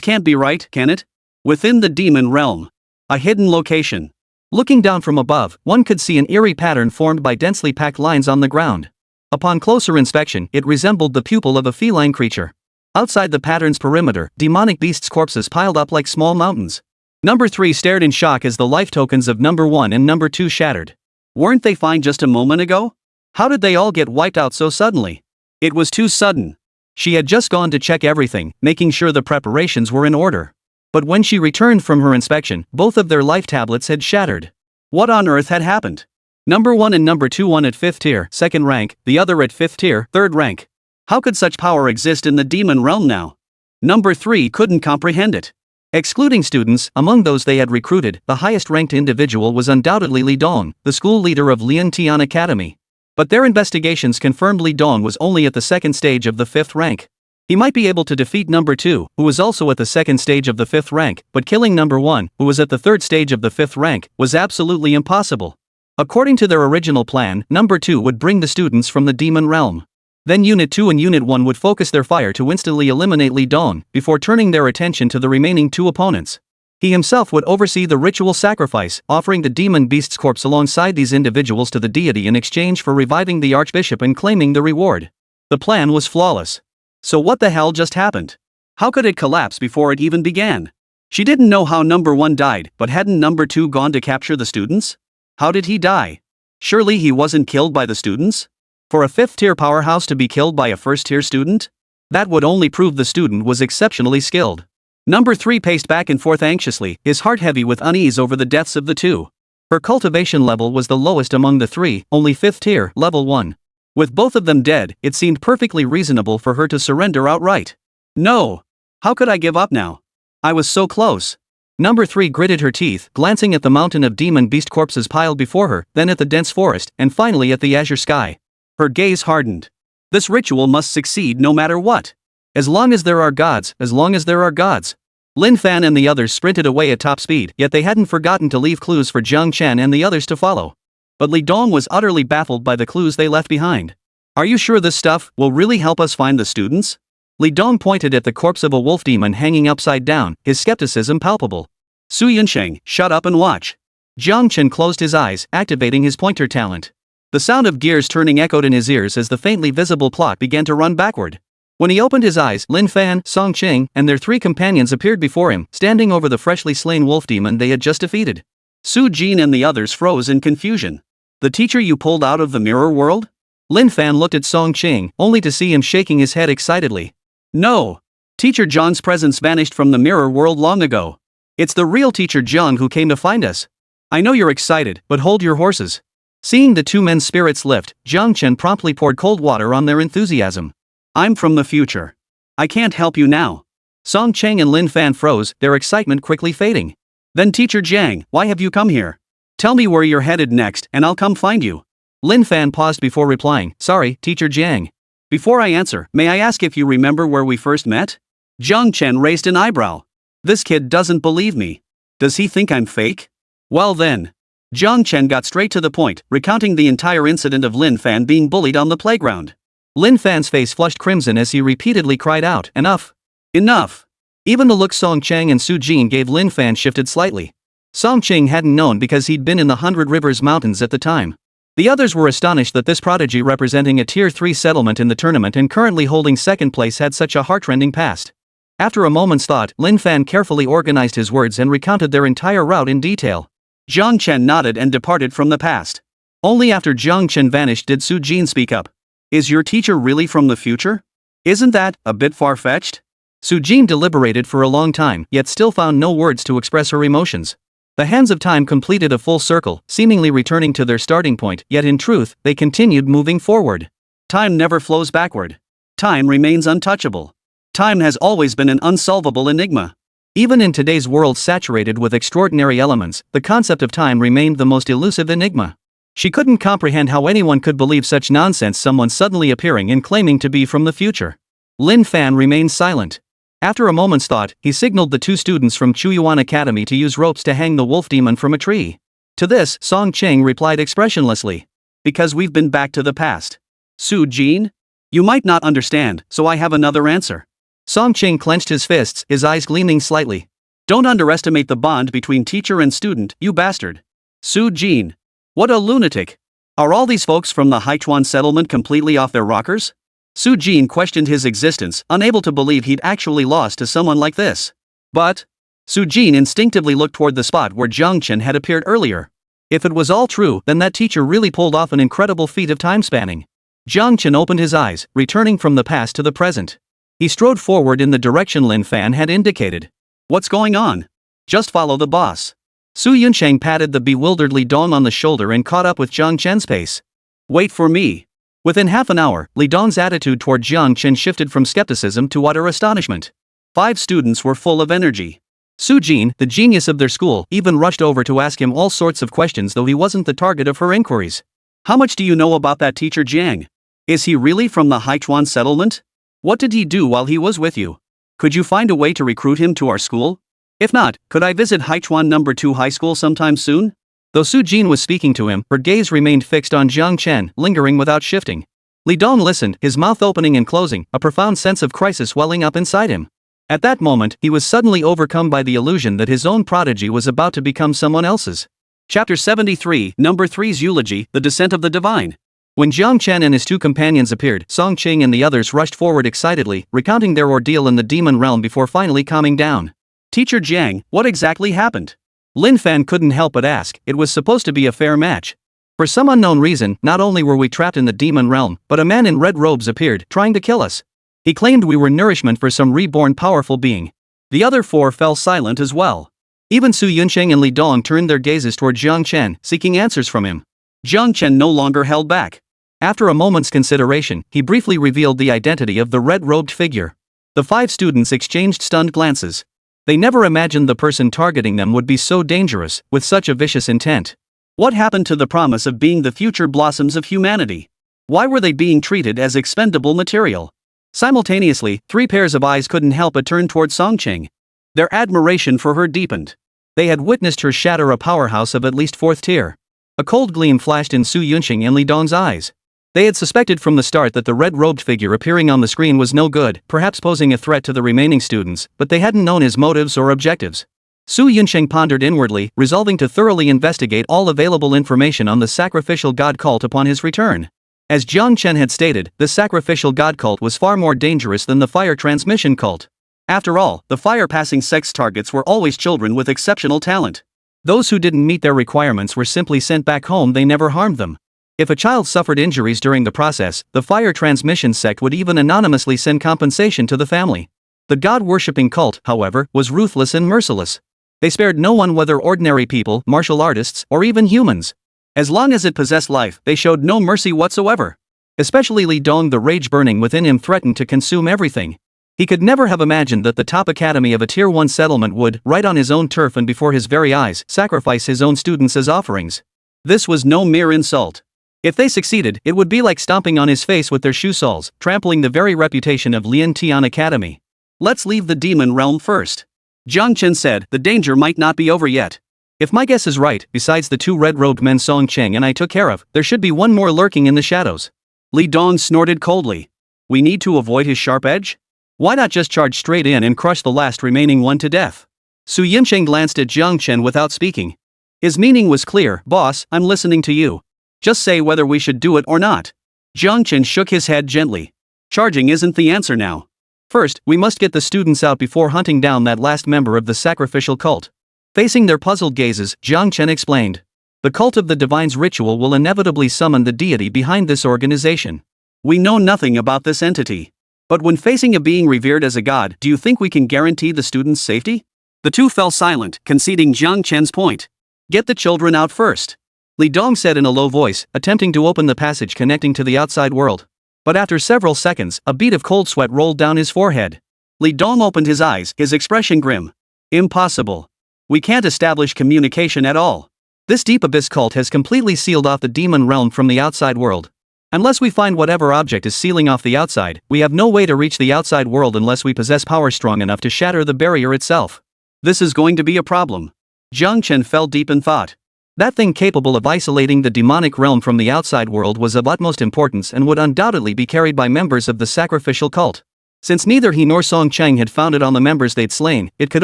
can't be right, can it? Within the demon realm. A hidden location. Looking down from above, one could see an eerie pattern formed by densely packed lines on the ground. Upon closer inspection, it resembled the pupil of a feline creature. Outside the pattern's perimeter, demonic beasts' corpses piled up like small mountains. Number 3 stared in shock as the life tokens of Number 1 and Number 2 shattered. Weren't they fine just a moment ago? How did they all get wiped out so suddenly? It was too sudden. She had just gone to check everything, making sure the preparations were in order. But when she returned from her inspection, both of their life tablets had shattered. What on earth had happened? Number 1 and Number 2, one at 5th tier, 2nd rank, the other at 5th tier, 3rd rank. How could such power exist in the demon realm now? Number 3 couldn't comprehend it. Excluding students, among those they had recruited, the highest-ranked individual was undoubtedly Li Dong, the school leader of Liantian Academy. But their investigations confirmed Li Dong was only at the 2nd stage of the 5th rank. He might be able to defeat Number 2, who was also at the 2nd stage of the 5th rank, but killing Number 1, who was at the 3rd stage of the 5th rank, was absolutely impossible. According to their original plan, Number 2 would bring the students from the demon realm. Then Unit 2 and Unit 1 would focus their fire to instantly eliminate Li Dong, before turning their attention to the remaining two opponents. He himself would oversee the ritual sacrifice, offering the demon beast's corpse alongside these individuals to the deity in exchange for reviving the archbishop and claiming the reward. The plan was flawless. So what the hell just happened? How could it collapse before it even began? She didn't know how Number 1 died, but hadn't Number 2 gone to capture the students? How did he die? Surely he wasn't killed by the students? For a 5th-tier powerhouse to be killed by a 1st-tier student? That would only prove the student was exceptionally skilled. Number 3 paced back and forth anxiously, his heart heavy with unease over the deaths of the two. Her cultivation level was the lowest among the three, only 5th tier, level 1. With both of them dead, it seemed perfectly reasonable for her to surrender outright. No! How could I give up now? I was so close. Number 3 gritted her teeth, glancing at the mountain of demon beast corpses piled before her, then at the dense forest, and finally at the azure sky. Her gaze hardened. This ritual must succeed no matter what. As long as there are gods, as long as there are gods. Lin Fan and the others sprinted away at top speed, yet they hadn't forgotten to leave clues for Jiang Chen and the others to follow. But Li Dong was utterly baffled by the clues they left behind. Are you sure this stuff will really help us find the students? Li Dong pointed at the corpse of a wolf demon hanging upside down, his skepticism palpable. Su Yuncheng, shut up and watch. Jiang Chen closed his eyes, activating his pointer talent. The sound of gears turning echoed in his ears as the faintly visible plot began to run backward. When he opened his eyes, Lin Fan, Song Qing, and their 3 companions appeared before him, standing over the freshly slain wolf demon they had just defeated. Su Jin and the others froze in confusion. The teacher you pulled out of the mirror world? Lin Fan looked at Song Ching, only to see him shaking his head excitedly. No. Teacher Zhang's presence vanished from the mirror world long ago. It's the real teacher Zhang who came to find us. I know you're excited, but hold your horses. Seeing the two men's spirits lift, Zhang Chen promptly poured cold water on their enthusiasm. I'm from the future. I can't help you now. Song Cheng and Lin Fan froze, their excitement quickly fading. Then Teacher Zhang, why have you come here? Tell me where you're headed next and I'll come find you. Lin Fan paused before replying, sorry, Teacher Jiang. Before I answer, may I ask if you remember where we first met? Zhang Chen raised an eyebrow. This kid doesn't believe me. Does he think I'm fake? Well then. Zhang Chen got straight to the point, recounting the entire incident of Lin Fan being bullied on the playground. Lin Fan's face flushed crimson as he repeatedly cried out, enough. Enough. Even the look Song Chang and Su Jin gave Lin Fan shifted slightly. Song Ching hadn't known because he'd been in the 100 Rivers Mountains at the time. The others were astonished that this prodigy representing a Tier 3 settlement in the tournament and currently holding second place had such a heartrending past. After a moment's thought, Lin Fan carefully organized his words and recounted their entire route in detail. Zhang Chen nodded and departed from the past. Only after Zhang Chen vanished did Su Jin speak up. Is your teacher really from the future? Isn't that a bit far-fetched? Su Jin deliberated for a long time, yet still found no words to express her emotions. The hands of time completed a full circle, seemingly returning to their starting point, yet in truth, they continued moving forward. Time never flows backward. Time remains untouchable. Time has always been an unsolvable enigma. Even in today's world saturated with extraordinary elements, the concept of time remained the most elusive enigma. She couldn't comprehend how anyone could believe such nonsense, someone suddenly appearing and claiming to be from the future. Lin Fan remained silent. After a moment's thought, he signaled the two students from Chuyuan Academy to use ropes to hang the wolf demon from a tree. To this, Song Cheng replied expressionlessly. Because we've been back to the past. Su Jin? You might not understand, so I have another answer. Song Cheng clenched his fists, his eyes gleaming slightly. Don't underestimate the bond between teacher and student, you bastard. Su Jin. What a lunatic. Are all these folks from the Haichuan settlement completely off their rockers? Su Jin questioned his existence, unable to believe he'd actually lost to someone like this. But Su Jin instinctively looked toward the spot where Zhang Chen had appeared earlier. If it was all true, then that teacher really pulled off an incredible feat of time spanning. Zhang Chen opened his eyes, returning from the past to the present. He strode forward in the direction Lin Fan had indicated. What's going on? Just follow the boss. Su Yunsheng patted the bewildered Li Dong on the shoulder and caught up with Zhang Chen's pace. Wait for me. Within half an hour, Li Dong's attitude toward Zhang Chen shifted from skepticism to utter astonishment. 5 students were full of energy. Su Jin, the genius of their school, even rushed over to ask him all sorts of questions, though he wasn't the target of her inquiries. How much do you know about that teacher Jiang? Is he really from the Haichuan settlement? What did he do while he was with you? Could you find a way to recruit him to our school? If not, could I visit Haichuan No. 2 High School sometime soon? Though Su Jin was speaking to him, her gaze remained fixed on Zhang Chen, lingering without shifting. Li Dong listened, his mouth opening and closing, a profound sense of crisis welling up inside him. At that moment, he was suddenly overcome by the illusion that his own prodigy was about to become someone else's. Chapter 73, Number 3's Eulogy, The Descent of the Divine. When Zhang Chen and his two companions appeared, Song Ching and the others rushed forward excitedly, recounting their ordeal in the demon realm before finally calming down. Teacher Jiang, what exactly happened? Lin Fan couldn't help but ask. It was supposed to be a fair match. For some unknown reason, not only were we trapped in the demon realm, but a man in red robes appeared, trying to kill us. He claimed we were nourishment for some reborn powerful being. The other 4 fell silent as well. Even Su Yunsheng and Li Dong turned their gazes toward Zhang Chen, seeking answers from him. Zhang Chen no longer held back. After a moment's consideration, he briefly revealed the identity of the red-robed figure. The 5 students exchanged stunned glances. They never imagined the person targeting them would be so dangerous, with such a vicious intent. What happened to the promise of being the future blossoms of humanity? Why were they being treated as expendable material? Simultaneously, 3 pairs of eyes couldn't help but turn toward Song Ching. Their admiration for her deepened. They had witnessed her shatter a powerhouse of at least 4th tier. A cold gleam flashed in Su Yunsheng and Li Dong's eyes. They had suspected from the start that the red-robed figure appearing on the screen was no good, perhaps posing a threat to the remaining students, but they hadn't known his motives or objectives. Su Yunsheng pondered inwardly, resolving to thoroughly investigate all available information on the sacrificial god cult upon his return. As Zhang Chen had stated, the sacrificial god cult was far more dangerous than the fire transmission cult. After all, the fire-passing sex targets were always children with exceptional talent. Those who didn't meet their requirements were simply sent back home. They never harmed them. If a child suffered injuries during the process, the fire transmission sect would even anonymously send compensation to the family. The god-worshipping cult, however, was ruthless and merciless. They spared no one, whether ordinary people, martial artists, or even humans. As long as it possessed life, they showed no mercy whatsoever. Especially Li Dong, the rage burning within him threatened to consume everything. He could never have imagined that the top academy of a Tier 1 settlement would, right on his own turf and before his very eyes, sacrifice his own students as offerings. This was no mere insult. If they succeeded, it would be like stomping on his face with their shoe soles, trampling the very reputation of Lian Tian Academy. Let's leave the demon realm first. Jiang Chen said, the danger might not be over yet. If my guess is right, besides the two red-robed men Song Cheng and I took care of, there should be one more lurking in the shadows. Li Dong snorted coldly. We need to avoid his sharp edge? Why not just charge straight in and crush the last remaining one to death? Su Yimsheng glanced at Jiang Chen without speaking. His meaning was clear. Boss, I'm listening to you. Just say whether we should do it or not. Jiang Chen shook his head gently. Charging isn't the answer now. First, we must get the students out before hunting down that last member of the sacrificial cult. Facing their puzzled gazes, Jiang Chen explained. The cult of the divine's ritual will inevitably summon the deity behind this organization. We know nothing about this entity. But when facing a being revered as a god, do you think we can guarantee the students' safety? The two fell silent, conceding Jiang Chen's point. Get the children out first. Li Dong said in a low voice, attempting to open the passage connecting to the outside world. But after several seconds, a bead of cold sweat rolled down his forehead. Li Dong opened his eyes, his expression grim. Impossible. We can't establish communication at all. This deep abyss cult has completely sealed off the demon realm from the outside world. Unless we find whatever object is sealing off the outside, we have no way to reach the outside world unless we possess power strong enough to shatter the barrier itself. This is going to be a problem. Jiang Chen fell deep in thought. That thing capable of isolating the demonic realm from the outside world was of utmost importance and would undoubtedly be carried by members of the sacrificial cult. Since neither he nor Song Cheng had found it on the members they'd slain, it could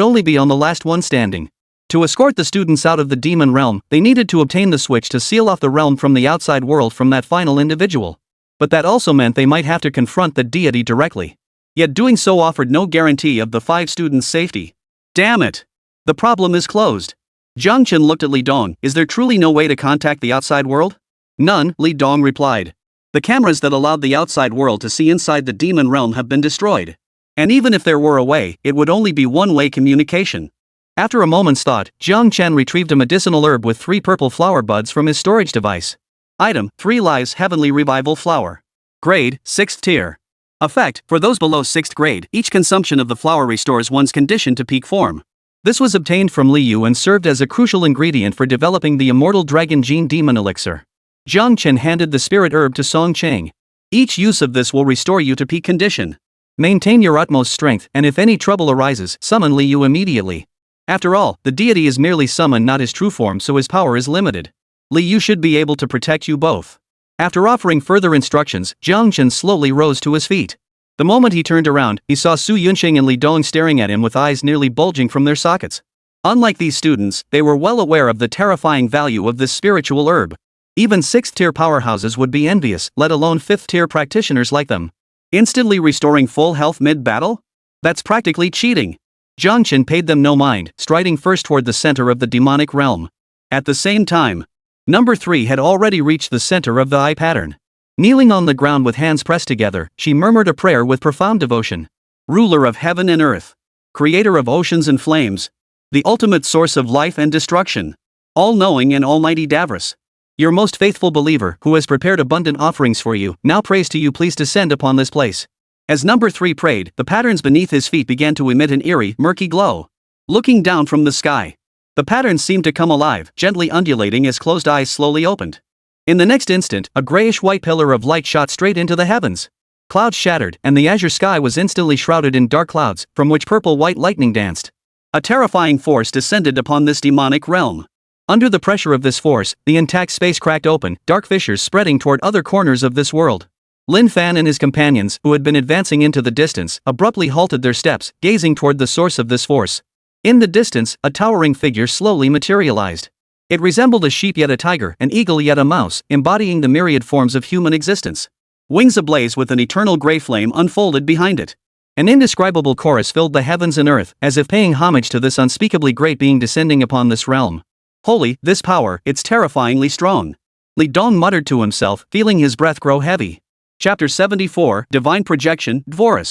only be on the last one standing. To escort the students out of the demon realm, they needed to obtain the switch to seal off the realm from the outside world from that final individual. But that also meant they might have to confront the deity directly. Yet doing so offered no guarantee of the 5 students' safety. Damn it! The problem is closed. Jiang Chen looked at Li Dong. Is there truly no way to contact the outside world? None, Li Dong replied. The cameras that allowed the outside world to see inside the demon realm have been destroyed. And even if there were a way, it would only be one-way communication. After a moment's thought, Jiang Chen retrieved a medicinal herb with 3 purple flower buds from his storage device. Item, 3 lives Heavenly Revival Flower. Grade, 6th tier. Effect, for those below 6th grade, each consumption of the flower restores one's condition to peak form. This was obtained from Liu and served as a crucial ingredient for developing the immortal dragon gene demon elixir. Jiang Chen handed the spirit herb to Song Cheng. Each use of this will restore you to peak condition. Maintain your utmost strength, and if any trouble arises, summon Liu immediately. After all, the deity is merely summoned, not his true form, so his power is limited. Liu should be able to protect you both. After offering further instructions, Jiang Chen slowly rose to his feet. The moment he turned around, he saw Su Yunxing and Li Dong staring at him with eyes nearly bulging from their sockets. Unlike these students, they were well aware of the terrifying value of this spiritual herb. Even 6th-tier powerhouses would be envious, let alone 5th-tier practitioners like them. Instantly restoring full health mid-battle? That's practically cheating. Jiang Chen paid them no mind, striding first toward the center of the demonic realm. At the same time, Number 3 had already reached the center of the eye pattern. Kneeling on the ground with hands pressed together, she murmured a prayer with profound devotion. Ruler of heaven and earth, creator of oceans and flames, the ultimate source of life and destruction, all-knowing and almighty Davros, your most faithful believer, who has prepared abundant offerings for you, now prays to you, please descend upon this place. As Number 3 prayed, the patterns beneath his feet began to emit an eerie, murky glow. Looking down from the sky, the patterns seemed to come alive, gently undulating as closed eyes slowly opened. In the next instant, a grayish-white pillar of light shot straight into the heavens. Clouds shattered, and the azure sky was instantly shrouded in dark clouds, from which purple-white lightning danced. A terrifying force descended upon this demonic realm. Under the pressure of this force, the intact space cracked open, dark fissures spreading toward other corners of this world. Lin Fan and his companions, who had been advancing into the distance, abruptly halted their steps, gazing toward the source of this force. In the distance, a towering figure slowly materialized. It resembled a sheep yet a tiger, an eagle yet a mouse, embodying the myriad forms of human existence. Wings ablaze with an eternal gray flame unfolded behind it. An indescribable chorus filled the heavens and earth, as if paying homage to this unspeakably great being descending upon this realm. Holy, this power, it's terrifyingly strong. Li Dong muttered to himself, feeling his breath grow heavy. Chapter 74, Divine Projection, Devour.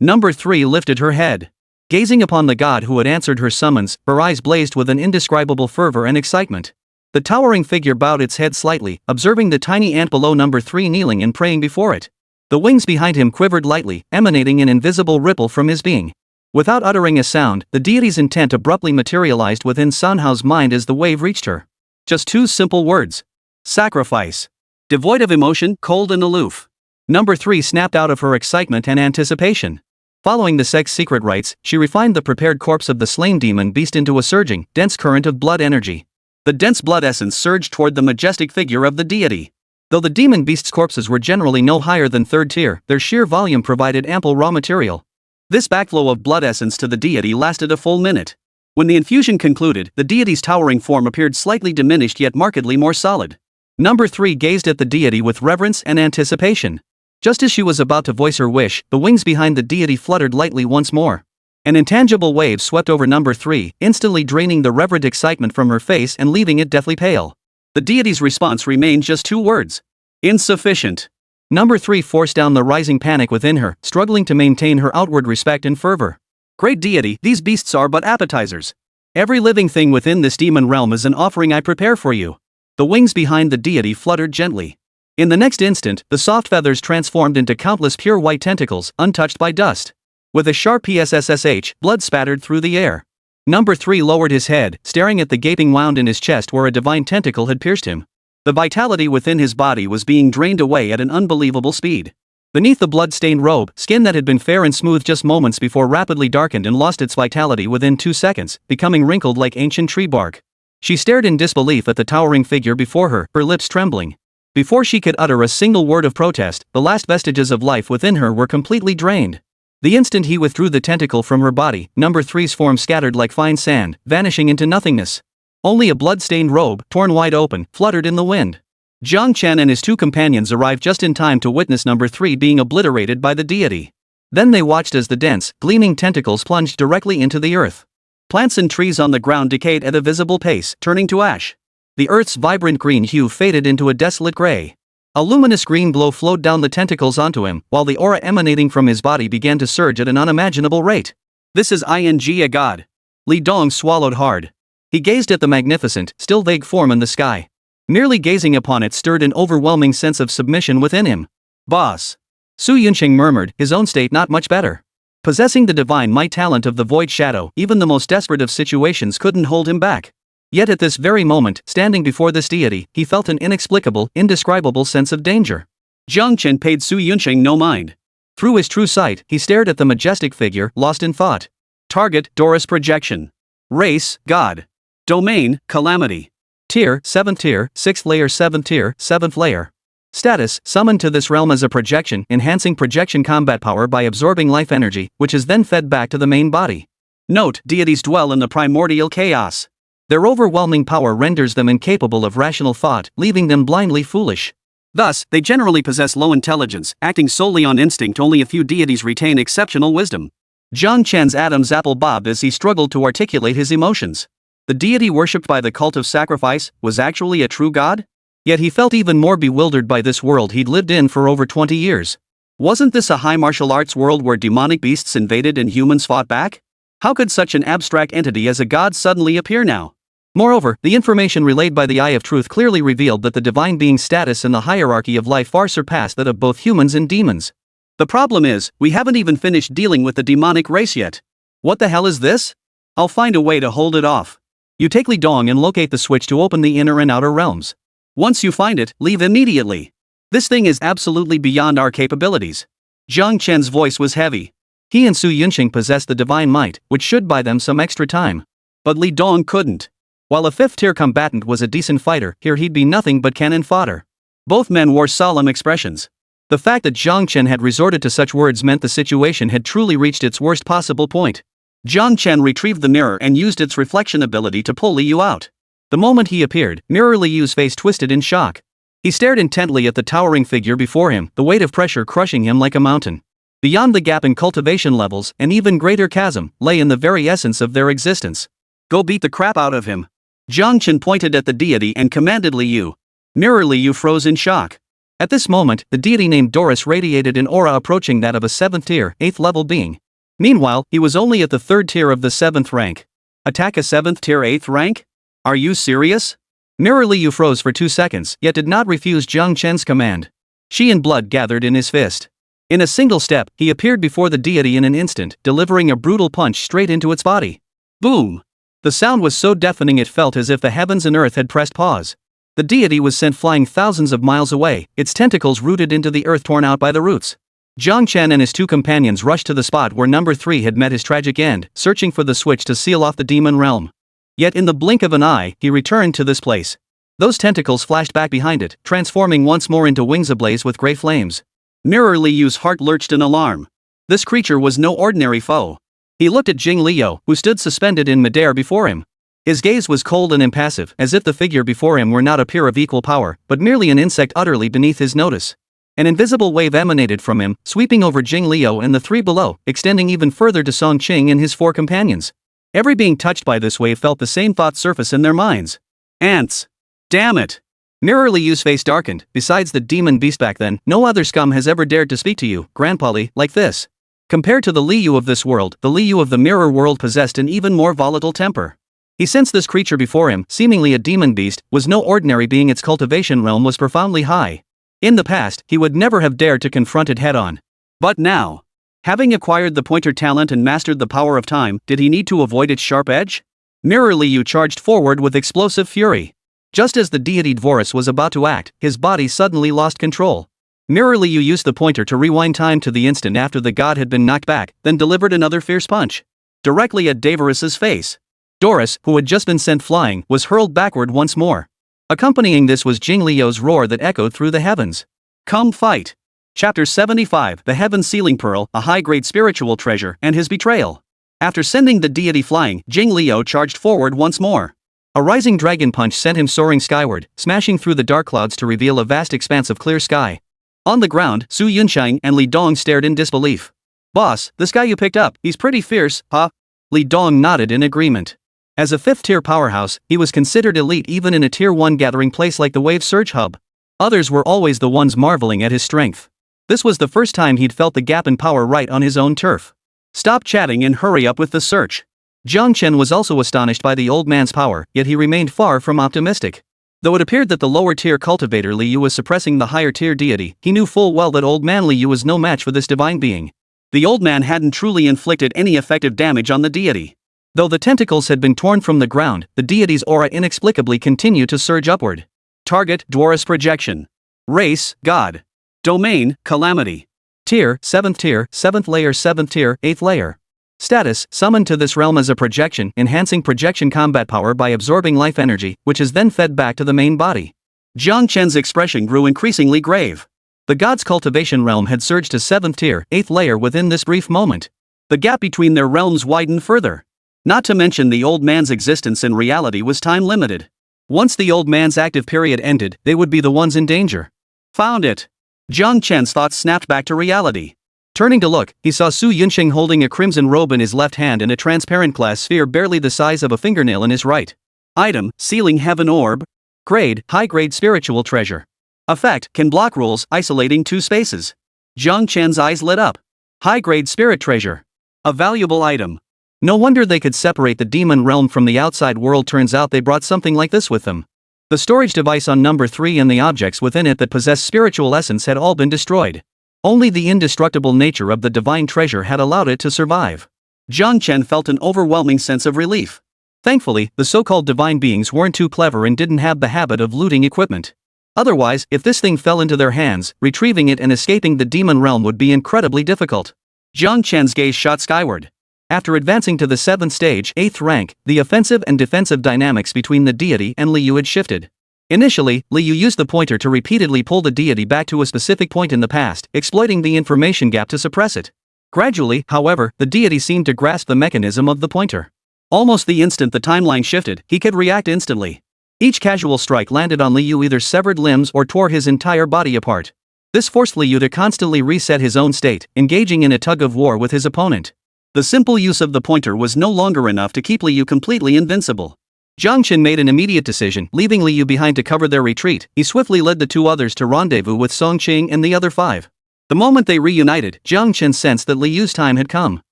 Number 3 lifted her head. Gazing upon the god who had answered her summons, her eyes blazed with an indescribable fervor and excitement. The towering figure bowed its head slightly, observing the tiny ant below number 3 kneeling and praying before it. The wings behind him quivered lightly, emanating an invisible ripple from his being. Without uttering a sound, the deity's intent abruptly materialized within Sanhao's mind as the wave reached her. Just 2 simple words. Sacrifice. Devoid of emotion, cold and aloof. Number 3 snapped out of her excitement and anticipation. Following the sect's secret rites, she refined the prepared corpse of the slain demon beast into a surging, dense current of blood energy. The dense blood essence surged toward the majestic figure of the deity. Though the demon beast's corpses were generally no higher than 3rd tier, their sheer volume provided ample raw material. This backflow of blood essence to the deity lasted a full minute. When the infusion concluded, the deity's towering form appeared slightly diminished yet markedly more solid. Number 3 gazed at the deity with reverence and anticipation. Just as she was about to voice her wish, the wings behind the deity fluttered lightly once more. An intangible wave swept over number 3, instantly draining the reverent excitement from her face and leaving it deathly pale. The deity's response remained just 2 words. Insufficient. Number 3 forced down the rising panic within her, struggling to maintain her outward respect and fervor. Great deity, these beasts are but appetizers. Every living thing within this demon realm is an offering I prepare for you. The wings behind the deity fluttered gently. In the next instant, the soft feathers transformed into countless pure white tentacles, untouched by dust. With a sharp PSSSH, blood spattered through the air. Number 3 lowered his head, staring at the gaping wound in his chest where a divine tentacle had pierced him. The vitality within his body was being drained away at an unbelievable speed. Beneath the blood-stained robe, skin that had been fair and smooth just moments before rapidly darkened and lost its vitality within 2 seconds, becoming wrinkled like ancient tree bark. She stared in disbelief at the towering figure before her, her lips trembling. Before she could utter a single word of protest, the last vestiges of life within her were completely drained. The instant he withdrew the tentacle from her body, number 3's form scattered like fine sand, vanishing into nothingness. Only a blood-stained robe, torn wide open, fluttered in the wind. Jiang Chen and his 2 companions arrived just in time to witness number 3 being obliterated by the deity. Then they watched as the dense, gleaming tentacles plunged directly into the earth. Plants and trees on the ground decayed at a visible pace, turning to ash. The earth's vibrant green hue faded into a desolate gray. A luminous green glow flowed down the tentacles onto him, while the aura emanating from his body began to surge at an unimaginable rate. This is a god. Li Dong swallowed hard. He gazed at the magnificent, still vague form in the sky. Merely gazing upon it stirred an overwhelming sense of submission within him. Boss. Su Yunqing murmured, his own state not much better. Possessing the divine might talent of the void shadow, even the most desperate of situations couldn't hold him back. Yet at this very moment, standing before this deity, he felt an inexplicable, indescribable sense of danger. Jiang Chen paid Su Yunqing no mind. Through his true sight, he stared at the majestic figure, lost in thought. Target, Doris projection. Race, God. Domain, Calamity. Tier, 7th tier, 6th layer 7th tier, 7th layer. Status, summoned to this realm as a projection, enhancing projection combat power by absorbing life energy, which is then fed back to the main body. Note, deities dwell in the primordial chaos. Their overwhelming power renders them incapable of rational thought, leaving them blindly foolish. Thus, they generally possess low intelligence, acting solely on instinct. Only a few deities retain exceptional wisdom. Jiang Chen's Adam's apple bobbed as he struggled to articulate his emotions. The deity worshipped by the cult of sacrifice was actually a true god? Yet he felt even more bewildered by this world he'd lived in for over 20 years. Wasn't this a high martial arts world where demonic beasts invaded and humans fought back? How could such an abstract entity as a god suddenly appear now? Moreover, the information relayed by the Eye of Truth clearly revealed that the divine being's status in the hierarchy of life far surpassed that of both humans and demons. The problem is, we haven't even finished dealing with the demonic race yet. What the hell is this? I'll find a way to hold it off. You take Li Dong and locate the switch to open the inner and outer realms. Once you find it, leave immediately. This thing is absolutely beyond our capabilities. Jiang Chen's voice was heavy. He and Su Yunqing possessed the divine might, which should buy them some extra time. But Li Dong couldn't. While a 5th-tier combatant was a decent fighter, here he'd be nothing but cannon fodder. Both men wore solemn expressions. The fact that Jiang Chen had resorted to such words meant the situation had truly reached its worst possible point. Jiang Chen retrieved the mirror and used its reflection ability to pull Liu out. The moment he appeared, Mirror Liu's face twisted in shock. He stared intently at the towering figure before him, the weight of pressure crushing him like a mountain. Beyond the gap in cultivation levels, an even greater chasm lay in the very essence of their existence. Go beat the crap out of him. Jiang Chen pointed at the deity and commanded Liu. Mirror Liu froze in shock. At this moment, the deity named Doris radiated an aura approaching that of a 7th tier, 8th level being. Meanwhile, he was only at the 3rd tier of the 7th rank. Attack a 7th tier 8th rank? Are you serious? Mirror Liu froze for 2 seconds, yet did not refuse Jiang Chen's command. Qi and blood gathered in his fist. In a single step, he appeared before the deity in an instant, delivering a brutal punch straight into its body. Boom! The sound was so deafening it felt as if the heavens and earth had pressed pause. The deity was sent flying thousands of miles away, its tentacles rooted into the earth torn out by the roots. Jiang Chen and his 2 companions rushed to the spot where number 3 had met his tragic end, searching for the switch to seal off the demon realm. Yet in the blink of an eye, he returned to this place. Those tentacles flashed back behind it, transforming once more into wings ablaze with grey flames. Mirror Liu's heart lurched in alarm. This creature was no ordinary foe. He looked at Jing Liu, who stood suspended in midair before him. His gaze was cold and impassive, as if the figure before him were not a peer of equal power, but merely an insect utterly beneath his notice. An invisible wave emanated from him, sweeping over Jing Liu and the 3 below, extending even further to Song Qing and his 4 companions. Every being touched by this wave felt the same thought surface in their minds. Ants! Damn it! Mirror Liu's face darkened. Besides the demon beast back then, no other scum has ever dared to speak to you, Grandpa Li, like this. Compared to the Liu of this world, the Liu of the mirror world possessed an even more volatile temper. He sensed this creature before him, seemingly a demon beast, was no ordinary being. Its cultivation realm was profoundly high. In the past, he would never have dared to confront it head-on. But now, having acquired the pointer talent and mastered the power of time, did he need to avoid its sharp edge? Mirror Liu charged forward with explosive fury. Just as the deity Devour was about to act, his body suddenly lost control. Mirror Liu used the pointer to rewind time to the instant after the god had been knocked back, then delivered another fierce punch. Directly at Devour's face. Doris, who had just been sent flying, was hurled backward once more. Accompanying this was Jing Liu's roar that echoed through the heavens. Come fight! Chapter 75, The Heaven Sealing Pearl, a high-grade spiritual treasure, and his betrayal. After sending the deity flying, Jing Liu charged forward once more. A rising dragon punch sent him soaring skyward, smashing through the dark clouds to reveal a vast expanse of clear sky. On the ground, Su Yunsheng and Li Dong stared in disbelief. Boss, this guy you picked up, he's pretty fierce, huh? Li Dong nodded in agreement. As a 5th-tier powerhouse, he was considered elite even in a Tier 1 gathering place like the Wave Surge Hub. Others were always the ones marveling at his strength. This was the first time he'd felt the gap in power right on his own turf. Stop chatting and hurry up with the search. Jiang Chen was also astonished by the old man's power, yet he remained far from optimistic. Though it appeared that the lower-tier cultivator Liu was suppressing the higher-tier deity, he knew full well that old man Liu was no match for this divine being. The old man hadn't truly inflicted any effective damage on the deity. Though the tentacles had been torn from the ground, the deity's aura inexplicably continued to surge upward. Target, Dwarus projection. Race, God. Domain, calamity. Tier, 7th tier, 7th layer, 7th tier, 8th layer. Status, summoned to this realm as a projection, enhancing projection combat power by absorbing life energy, which is then fed back to the main body. Jiang Chen's expression grew increasingly grave. The god's cultivation realm had surged to 7th tier, 8th layer within this brief moment. The gap between their realms widened further. Not to mention the old man's existence in reality was time-limited. Once the old man's active period ended, they would be the ones in danger. Found it. Jiang Chen's thoughts snapped back to reality. Turning to look, he saw Su Yunsheng holding a crimson robe in his left hand and a transparent glass sphere barely the size of a fingernail in his right. Item, Sealing Heaven Orb. Grade, high-grade spiritual treasure. Effect, can block rules, isolating 2 spaces. Jiang Chen's eyes lit up. High-grade spirit treasure. A valuable item. No wonder they could separate the demon realm from the outside world. Turns out they brought something like this with them. The storage device on number 3 and the objects within it that possessed spiritual essence had all been destroyed. Only the indestructible nature of the divine treasure had allowed it to survive. Jiang Chen felt an overwhelming sense of relief. Thankfully, the so-called divine beings weren't too clever and didn't have the habit of looting equipment. Otherwise, if this thing fell into their hands, retrieving it and escaping the demon realm would be incredibly difficult. Jiang Chen's gaze shot skyward. After advancing to the 7th stage, 8th rank, the offensive and defensive dynamics between the deity and Liu had shifted. Initially, Liu used the pointer to repeatedly pull the deity back to a specific point in the past, exploiting the information gap to suppress it. Gradually, however, the deity seemed to grasp the mechanism of the pointer. Almost the instant the timeline shifted, he could react instantly. Each casual strike landed on Liu either severed limbs or tore his entire body apart. This forced Liu to constantly reset his own state, engaging in a tug-of-war with his opponent. The simple use of the pointer was no longer enough to keep Liu completely invincible. Jiang Chen made an immediate decision, leaving Liu behind to cover their retreat. He swiftly led the two others to rendezvous with Song Qing and the other five. The moment they reunited, Jiang Chen sensed that Liu's time had come.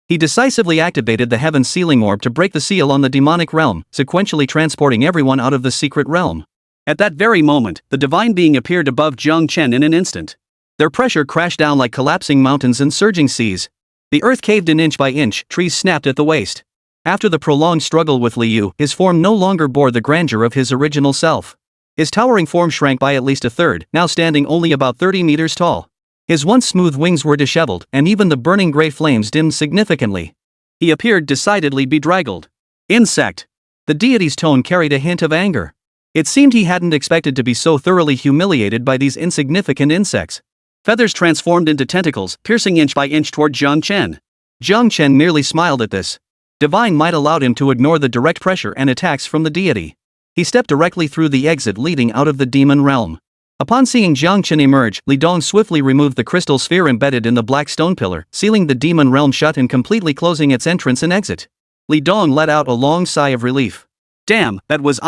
He decisively activated the heaven sealing orb to break the seal on the demonic realm, sequentially transporting everyone out of the secret realm. At that very moment, the divine being appeared above Jiang Chen in an instant. Their pressure crashed down like collapsing mountains and surging seas. The earth caved in inch by inch, trees snapped at the waist. After the prolonged struggle with Liu, his form no longer bore the grandeur of his original self. His towering form shrank by at least a third, now standing only about 30 meters tall. His once smooth wings were disheveled, and even the burning gray flames dimmed significantly. He appeared decidedly bedraggled. Insect. The deity's tone carried a hint of anger. It seemed he hadn't expected to be so thoroughly humiliated by these insignificant insects. Feathers transformed into tentacles, piercing inch by inch toward Jiang Chen. Jiang Chen merely smiled at this. Divine might allowed him to ignore the direct pressure and attacks from the deity. He stepped directly through the exit leading out of the demon realm. Upon seeing Jiang Chen emerge, Li Dong swiftly removed the crystal sphere embedded in the black stone pillar, sealing the demon realm shut and completely closing its entrance and exit. Li Dong let out a long sigh of relief. Damn, that was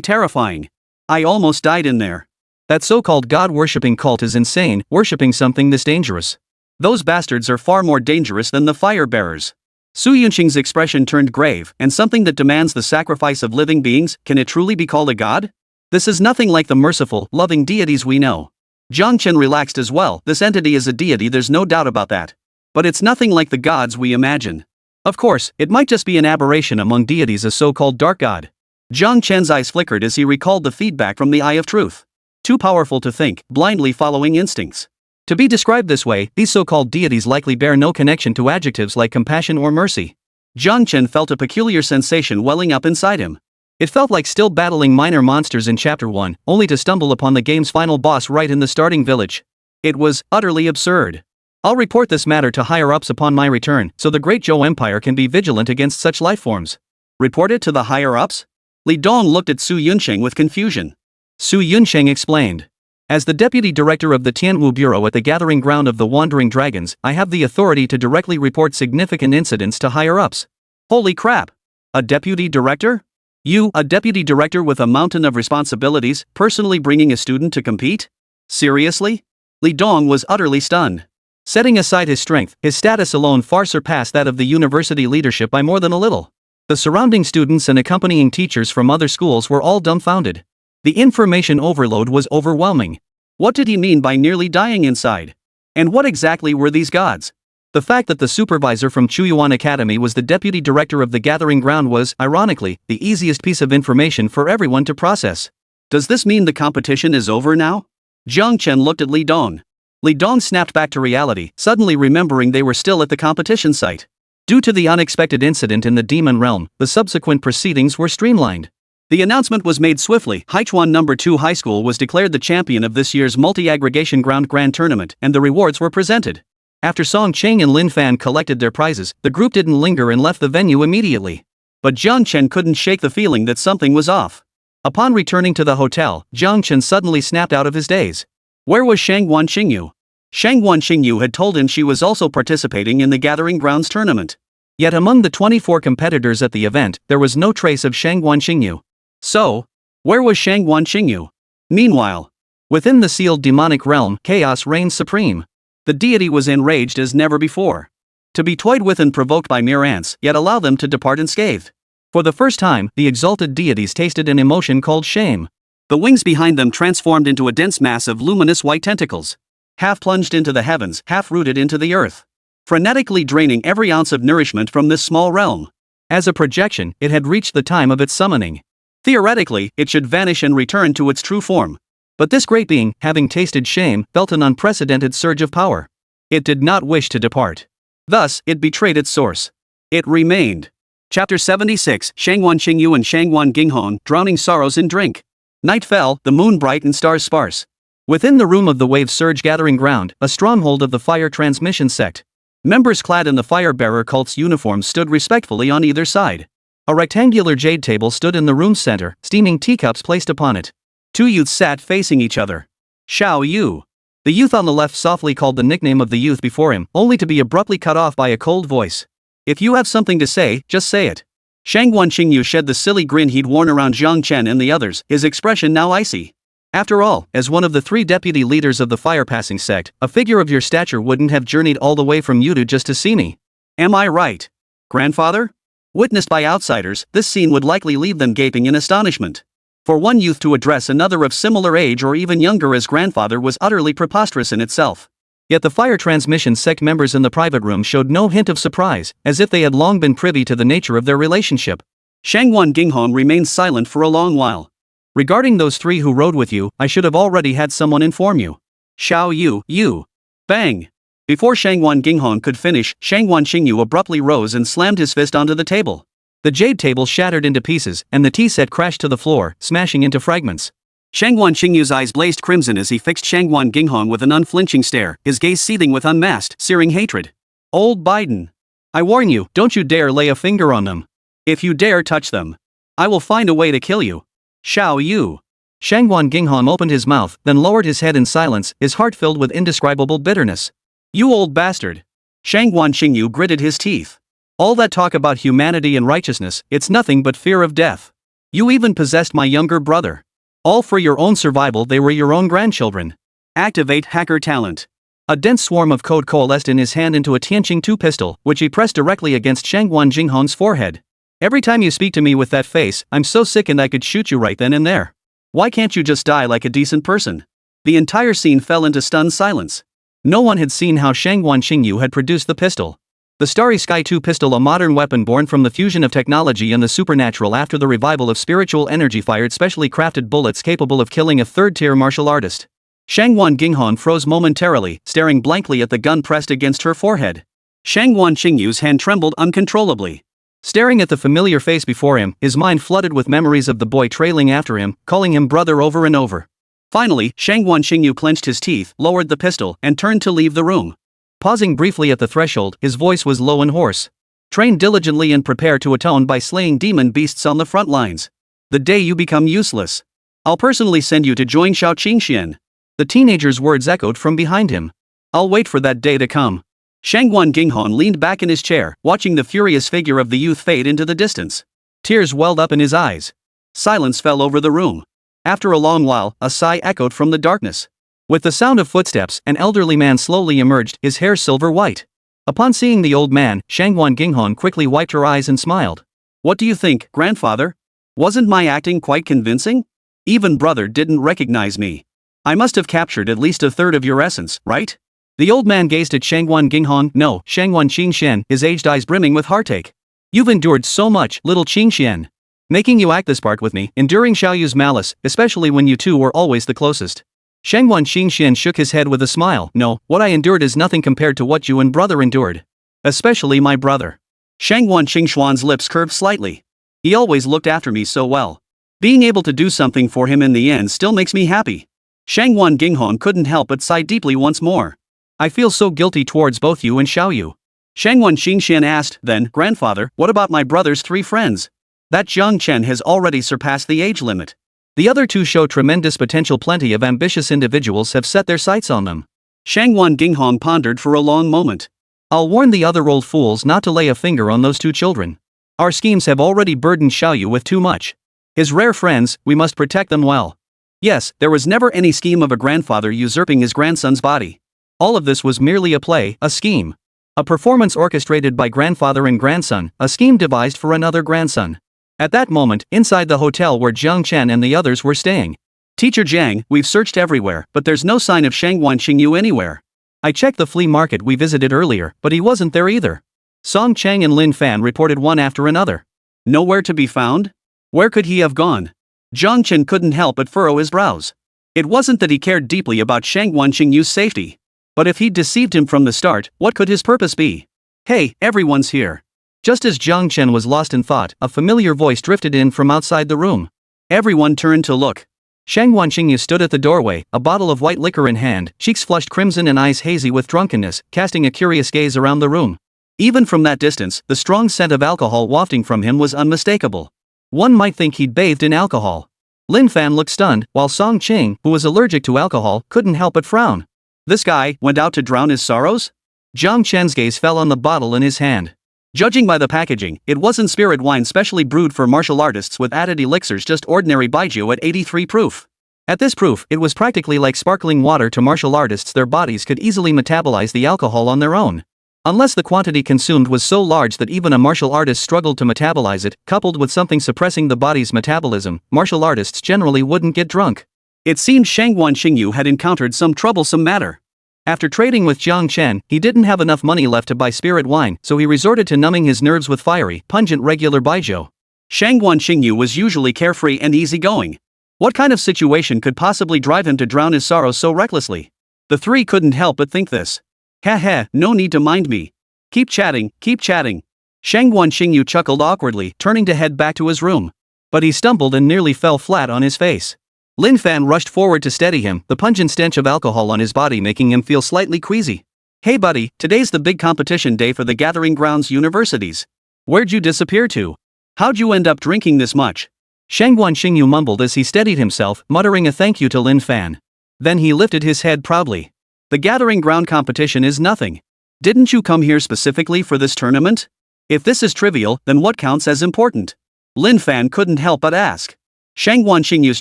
terrifying. I almost died in there. That so-called god-worshipping cult is insane, worshipping something this dangerous. Those bastards are far more dangerous than the fire-bearers. Su Yunqing's expression turned grave, and something that demands the sacrifice of living beings, can it truly be called a god? This is nothing like the merciful, loving deities we know. Jiang Chen relaxed as well. This entity is a deity, there's no doubt about that. But it's nothing like the gods we imagine. Of course, it might just be an aberration among deities, a so-called dark god. Jiang Chen's eyes flickered as he recalled the feedback from the Eye of Truth. Too powerful to think, blindly following instincts. To be described this way, these so-called deities likely bear no connection to adjectives like compassion or mercy. Jiang Chen felt a peculiar sensation welling up inside him. It felt like still battling minor monsters in Chapter 1, only to stumble upon the game's final boss right in the starting village. It was utterly absurd. I'll report this matter to higher-ups upon my return, so the Great Zhou Empire can be vigilant against such lifeforms. Report it to the higher-ups? Li Dong looked at Su Yunqing with confusion. Su Yunqing explained. As the deputy director of the Tianwu Bureau at the Gathering Ground of the Wandering Dragons, I have the authority to directly report significant incidents to higher-ups. Holy crap! A deputy director? You, a deputy director with a mountain of responsibilities, personally bringing a student to compete? Seriously? Li Dong was utterly stunned. Setting aside his strength, his status alone far surpassed that of the university leadership by more than a little. The surrounding students and accompanying teachers from other schools were all dumbfounded. The information overload was overwhelming. What did he mean by nearly dying inside? And what exactly were these gods? The fact that the supervisor from Chuyuan Academy was the deputy director of the Gathering Ground was, ironically, the easiest piece of information for everyone to process. Does this mean the competition is over now? Jiang Chen looked at Li Dong. Li Dong snapped back to reality, suddenly remembering they were still at the competition site. Due to the unexpected incident in the demon realm, the subsequent proceedings were streamlined. The announcement was made swiftly. Haichuan No. 2 High School was declared the champion of this year's multi-aggregation ground grand tournament, and the rewards were presented. After Song Cheng and Lin Fan collected their prizes, the group didn't linger and left the venue immediately. But Jiang Chen couldn't shake the feeling that something was off. Upon returning to the hotel, Jiang Chen suddenly snapped out of his daze. Where was Shangguan Xingyu? Shangguan Xingyu had told him she was also participating in the Gathering Grounds tournament. Yet among the 24 competitors at the event, there was no trace of Shangguan Xingyu. So, where was Shangguan Xingyu? Meanwhile, within the sealed demonic realm, chaos reigned supreme. The deity was enraged as never before. To be toyed with and provoked by mere ants, yet allow them to depart unscathed. For the first time, the exalted deities tasted an emotion called shame. The wings behind them transformed into a dense mass of luminous white tentacles. Half plunged into the heavens, half rooted into the earth. Frenetically draining every ounce of nourishment from this small realm. As a projection, it had reached the time of its summoning. Theoretically, it should vanish and return to its true form. But this great being, having tasted shame, felt an unprecedented surge of power. It did not wish to depart. Thus, it betrayed its source. It remained. Chapter 76, Shangguan Xingyu and Shangguan Ginghong, drowning sorrows in drink. Night fell, the moon bright and stars sparse. Within the room of the Wave Surge Gathering Ground, a stronghold of the Fire Transmission sect. Members clad in the Fire-Bearer cult's uniforms stood respectfully on either side. A rectangular jade table stood in the room's center, steaming teacups placed upon it. Two youths sat facing each other. Xiao Yu. The youth on the left softly called the nickname of the youth before him, only to be abruptly cut off by a cold voice. If you have something to say, just say it. Shangguan Qingyu shed the silly grin he'd worn around Zhang Chen and the others, his expression now icy. After all, as one of the 3 deputy leaders of the fire-passing sect, a figure of your stature wouldn't have journeyed all the way from Yudu just to see me. Am I right, grandfather? Witnessed by outsiders, this scene would likely leave them gaping in astonishment. For one youth to address another of similar age or even younger as grandfather was utterly preposterous in itself. Yet the fire transmission sect members in the private room showed no hint of surprise, as if they had long been privy to the nature of their relationship. Shangguan Ginghong remained silent for a long while. Regarding those 3 who rode with you, I should have already had someone inform you. Xiao you. Bang! Before Shangguan Ginghong could finish, Shangguan Qingyu abruptly rose and slammed his fist onto the table. The jade table shattered into pieces, and the tea set crashed to the floor, smashing into fragments. Shangguan Qingyu's eyes blazed crimson as he fixed Shangguan Ginghong with an unflinching stare, his gaze seething with unmasked, searing hatred. Old Biden. I warn you, don't you dare lay a finger on them. If you dare touch them, I will find a way to kill you. Xiao Yu. Shangguan Ginghong opened his mouth, then lowered his head in silence, his heart filled with indescribable bitterness. You old bastard. Shangguan Qingyu gritted his teeth. All that talk about humanity and righteousness, it's nothing but fear of death. You even possessed my younger brother. All for your own survival, they were your own grandchildren. Activate hacker talent. A dense swarm of code coalesced in his hand into a Tianqing 2 pistol, which he pressed directly against Shangguan Ginghong's forehead. Every time you speak to me with that face, I'm so sickened I could shoot you right then and there. Why can't you just die like a decent person? The entire scene fell into stunned silence. No one had seen how Shangguan Qingyu had produced the pistol. The Starry Sky 2 pistol, a modern weapon born from the fusion of technology and the supernatural after the revival of spiritual energy, fired specially crafted bullets capable of killing a 3rd-tier martial artist. Shangguan Ginghong froze momentarily, staring blankly at the gun pressed against her forehead. Shangguan Qingyu's hand trembled uncontrollably. Staring at the familiar face before him, his mind flooded with memories of the boy trailing after him, calling him brother over and over. Finally, Shangguan Qingyu clenched his teeth, lowered the pistol, and turned to leave the room. Pausing briefly at the threshold, his voice was low and hoarse. Train diligently and prepare to atone by slaying demon beasts on the front lines. The day you become useless, I'll personally send you to join Shao Qingxian. The teenager's words echoed from behind him. I'll wait for that day to come. Shangguan Ginghong leaned back in his chair, watching the furious figure of the youth fade into the distance. Tears welled up in his eyes. Silence fell over the room. After a long while, a sigh echoed from the darkness. With the sound of footsteps, an elderly man slowly emerged, his hair silver white. Upon seeing the old man, Shangguan Ginghong quickly wiped her eyes and smiled. What do you think, grandfather? Wasn't my acting quite convincing? Even brother didn't recognize me. I must have captured at least 1/3 of your essence, right? The old man gazed at Shangguan Ginghong, no, Shangguan Qingxian, his aged eyes brimming with heartache. You've endured so much, little Qingxian. Making you act this part with me, enduring Xiaoyu's malice, especially when you two were always the closest. Shangguan Qingxian shook his head with a smile. No, what I endured is nothing compared to what you and brother endured. Especially my brother. Shangguan Qingxuan's lips curved slightly. He always looked after me so well. Being able to do something for him in the end still makes me happy. Shangguan Ginghong couldn't help but sigh deeply once more. I feel so guilty towards both you and Xiaoyu. Shangguan Qingxian asked, then, grandfather, what about my brother's 3 friends? That Zhang Chen has already surpassed the age limit. The other 2 show tremendous potential. Plenty of ambitious individuals have set their sights on them. Shangguan Ginghong pondered for a long moment. I'll warn the other old fools not to lay a finger on those 2 children. Our schemes have already burdened Xiaoyu with too much. His rare friends, we must protect them well. Yes, there was never any scheme of a grandfather usurping his grandson's body. All of this was merely a play, a scheme. A performance orchestrated by grandfather and grandson, a scheme devised for another grandson. At that moment, inside the hotel where Jiang Chen and the others were staying. Teacher Jiang, we've searched everywhere, but there's no sign of Shangguan Qingyu anywhere. I checked the flea market we visited earlier, but he wasn't there either. Song Chang and Lin Fan reported one after another. Nowhere to be found? Where could he have gone? Jiang Chen couldn't help but furrow his brows. It wasn't that he cared deeply about Shangguan Qingyu's safety. But if he'd deceived him from the start, what could his purpose be? Hey, everyone's here. Just as Jiang Chen was lost in thought, a familiar voice drifted in from outside the room. Everyone turned to look. Shangguan Qingyu stood at the doorway, a bottle of white liquor in hand, cheeks flushed crimson and eyes hazy with drunkenness, casting a curious gaze around the room. Even from that distance, the strong scent of alcohol wafting from him was unmistakable. One might think he'd bathed in alcohol. Lin Fan looked stunned, while Song Qing, who was allergic to alcohol, couldn't help but frown. This guy went out to drown his sorrows? Jiang Chen's gaze fell on the bottle in his hand. Judging by the packaging, it wasn't spirit wine specially brewed for martial artists with added elixirs, just ordinary baijiu at 83 proof. At this proof, it was practically like sparkling water to martial artists. Their bodies could easily metabolize the alcohol on their own. Unless the quantity consumed was so large that even a martial artist struggled to metabolize it, coupled with something suppressing the body's metabolism, martial artists generally wouldn't get drunk. It seemed Shangguan Xingyu had encountered some troublesome matter. After trading with Jiang Chen, he didn't have enough money left to buy spirit wine, so he resorted to numbing his nerves with fiery, pungent regular baijiu. Shangguan Xingyu was usually carefree and easygoing. What kind of situation could possibly drive him to drown his sorrows so recklessly? The three couldn't help but think this. "Heh, no need to mind me. Keep chatting, keep chatting." Shangguan Xingyu chuckled awkwardly, turning to head back to his room. But he stumbled and nearly fell flat on his face. Lin Fan rushed forward to steady him, the pungent stench of alcohol on his body making him feel slightly queasy. "Hey buddy, today's the big competition day for the Gathering Grounds universities. Where'd you disappear to? How'd you end up drinking this much?" Shangguan Xingyu mumbled as he steadied himself, muttering a thank you to Lin Fan. Then he lifted his head proudly. "The Gathering Ground competition is nothing. Didn't you come here specifically for this tournament? If this is trivial, then what counts as important?" Lin Fan couldn't help but ask. Shangguan Xingyu's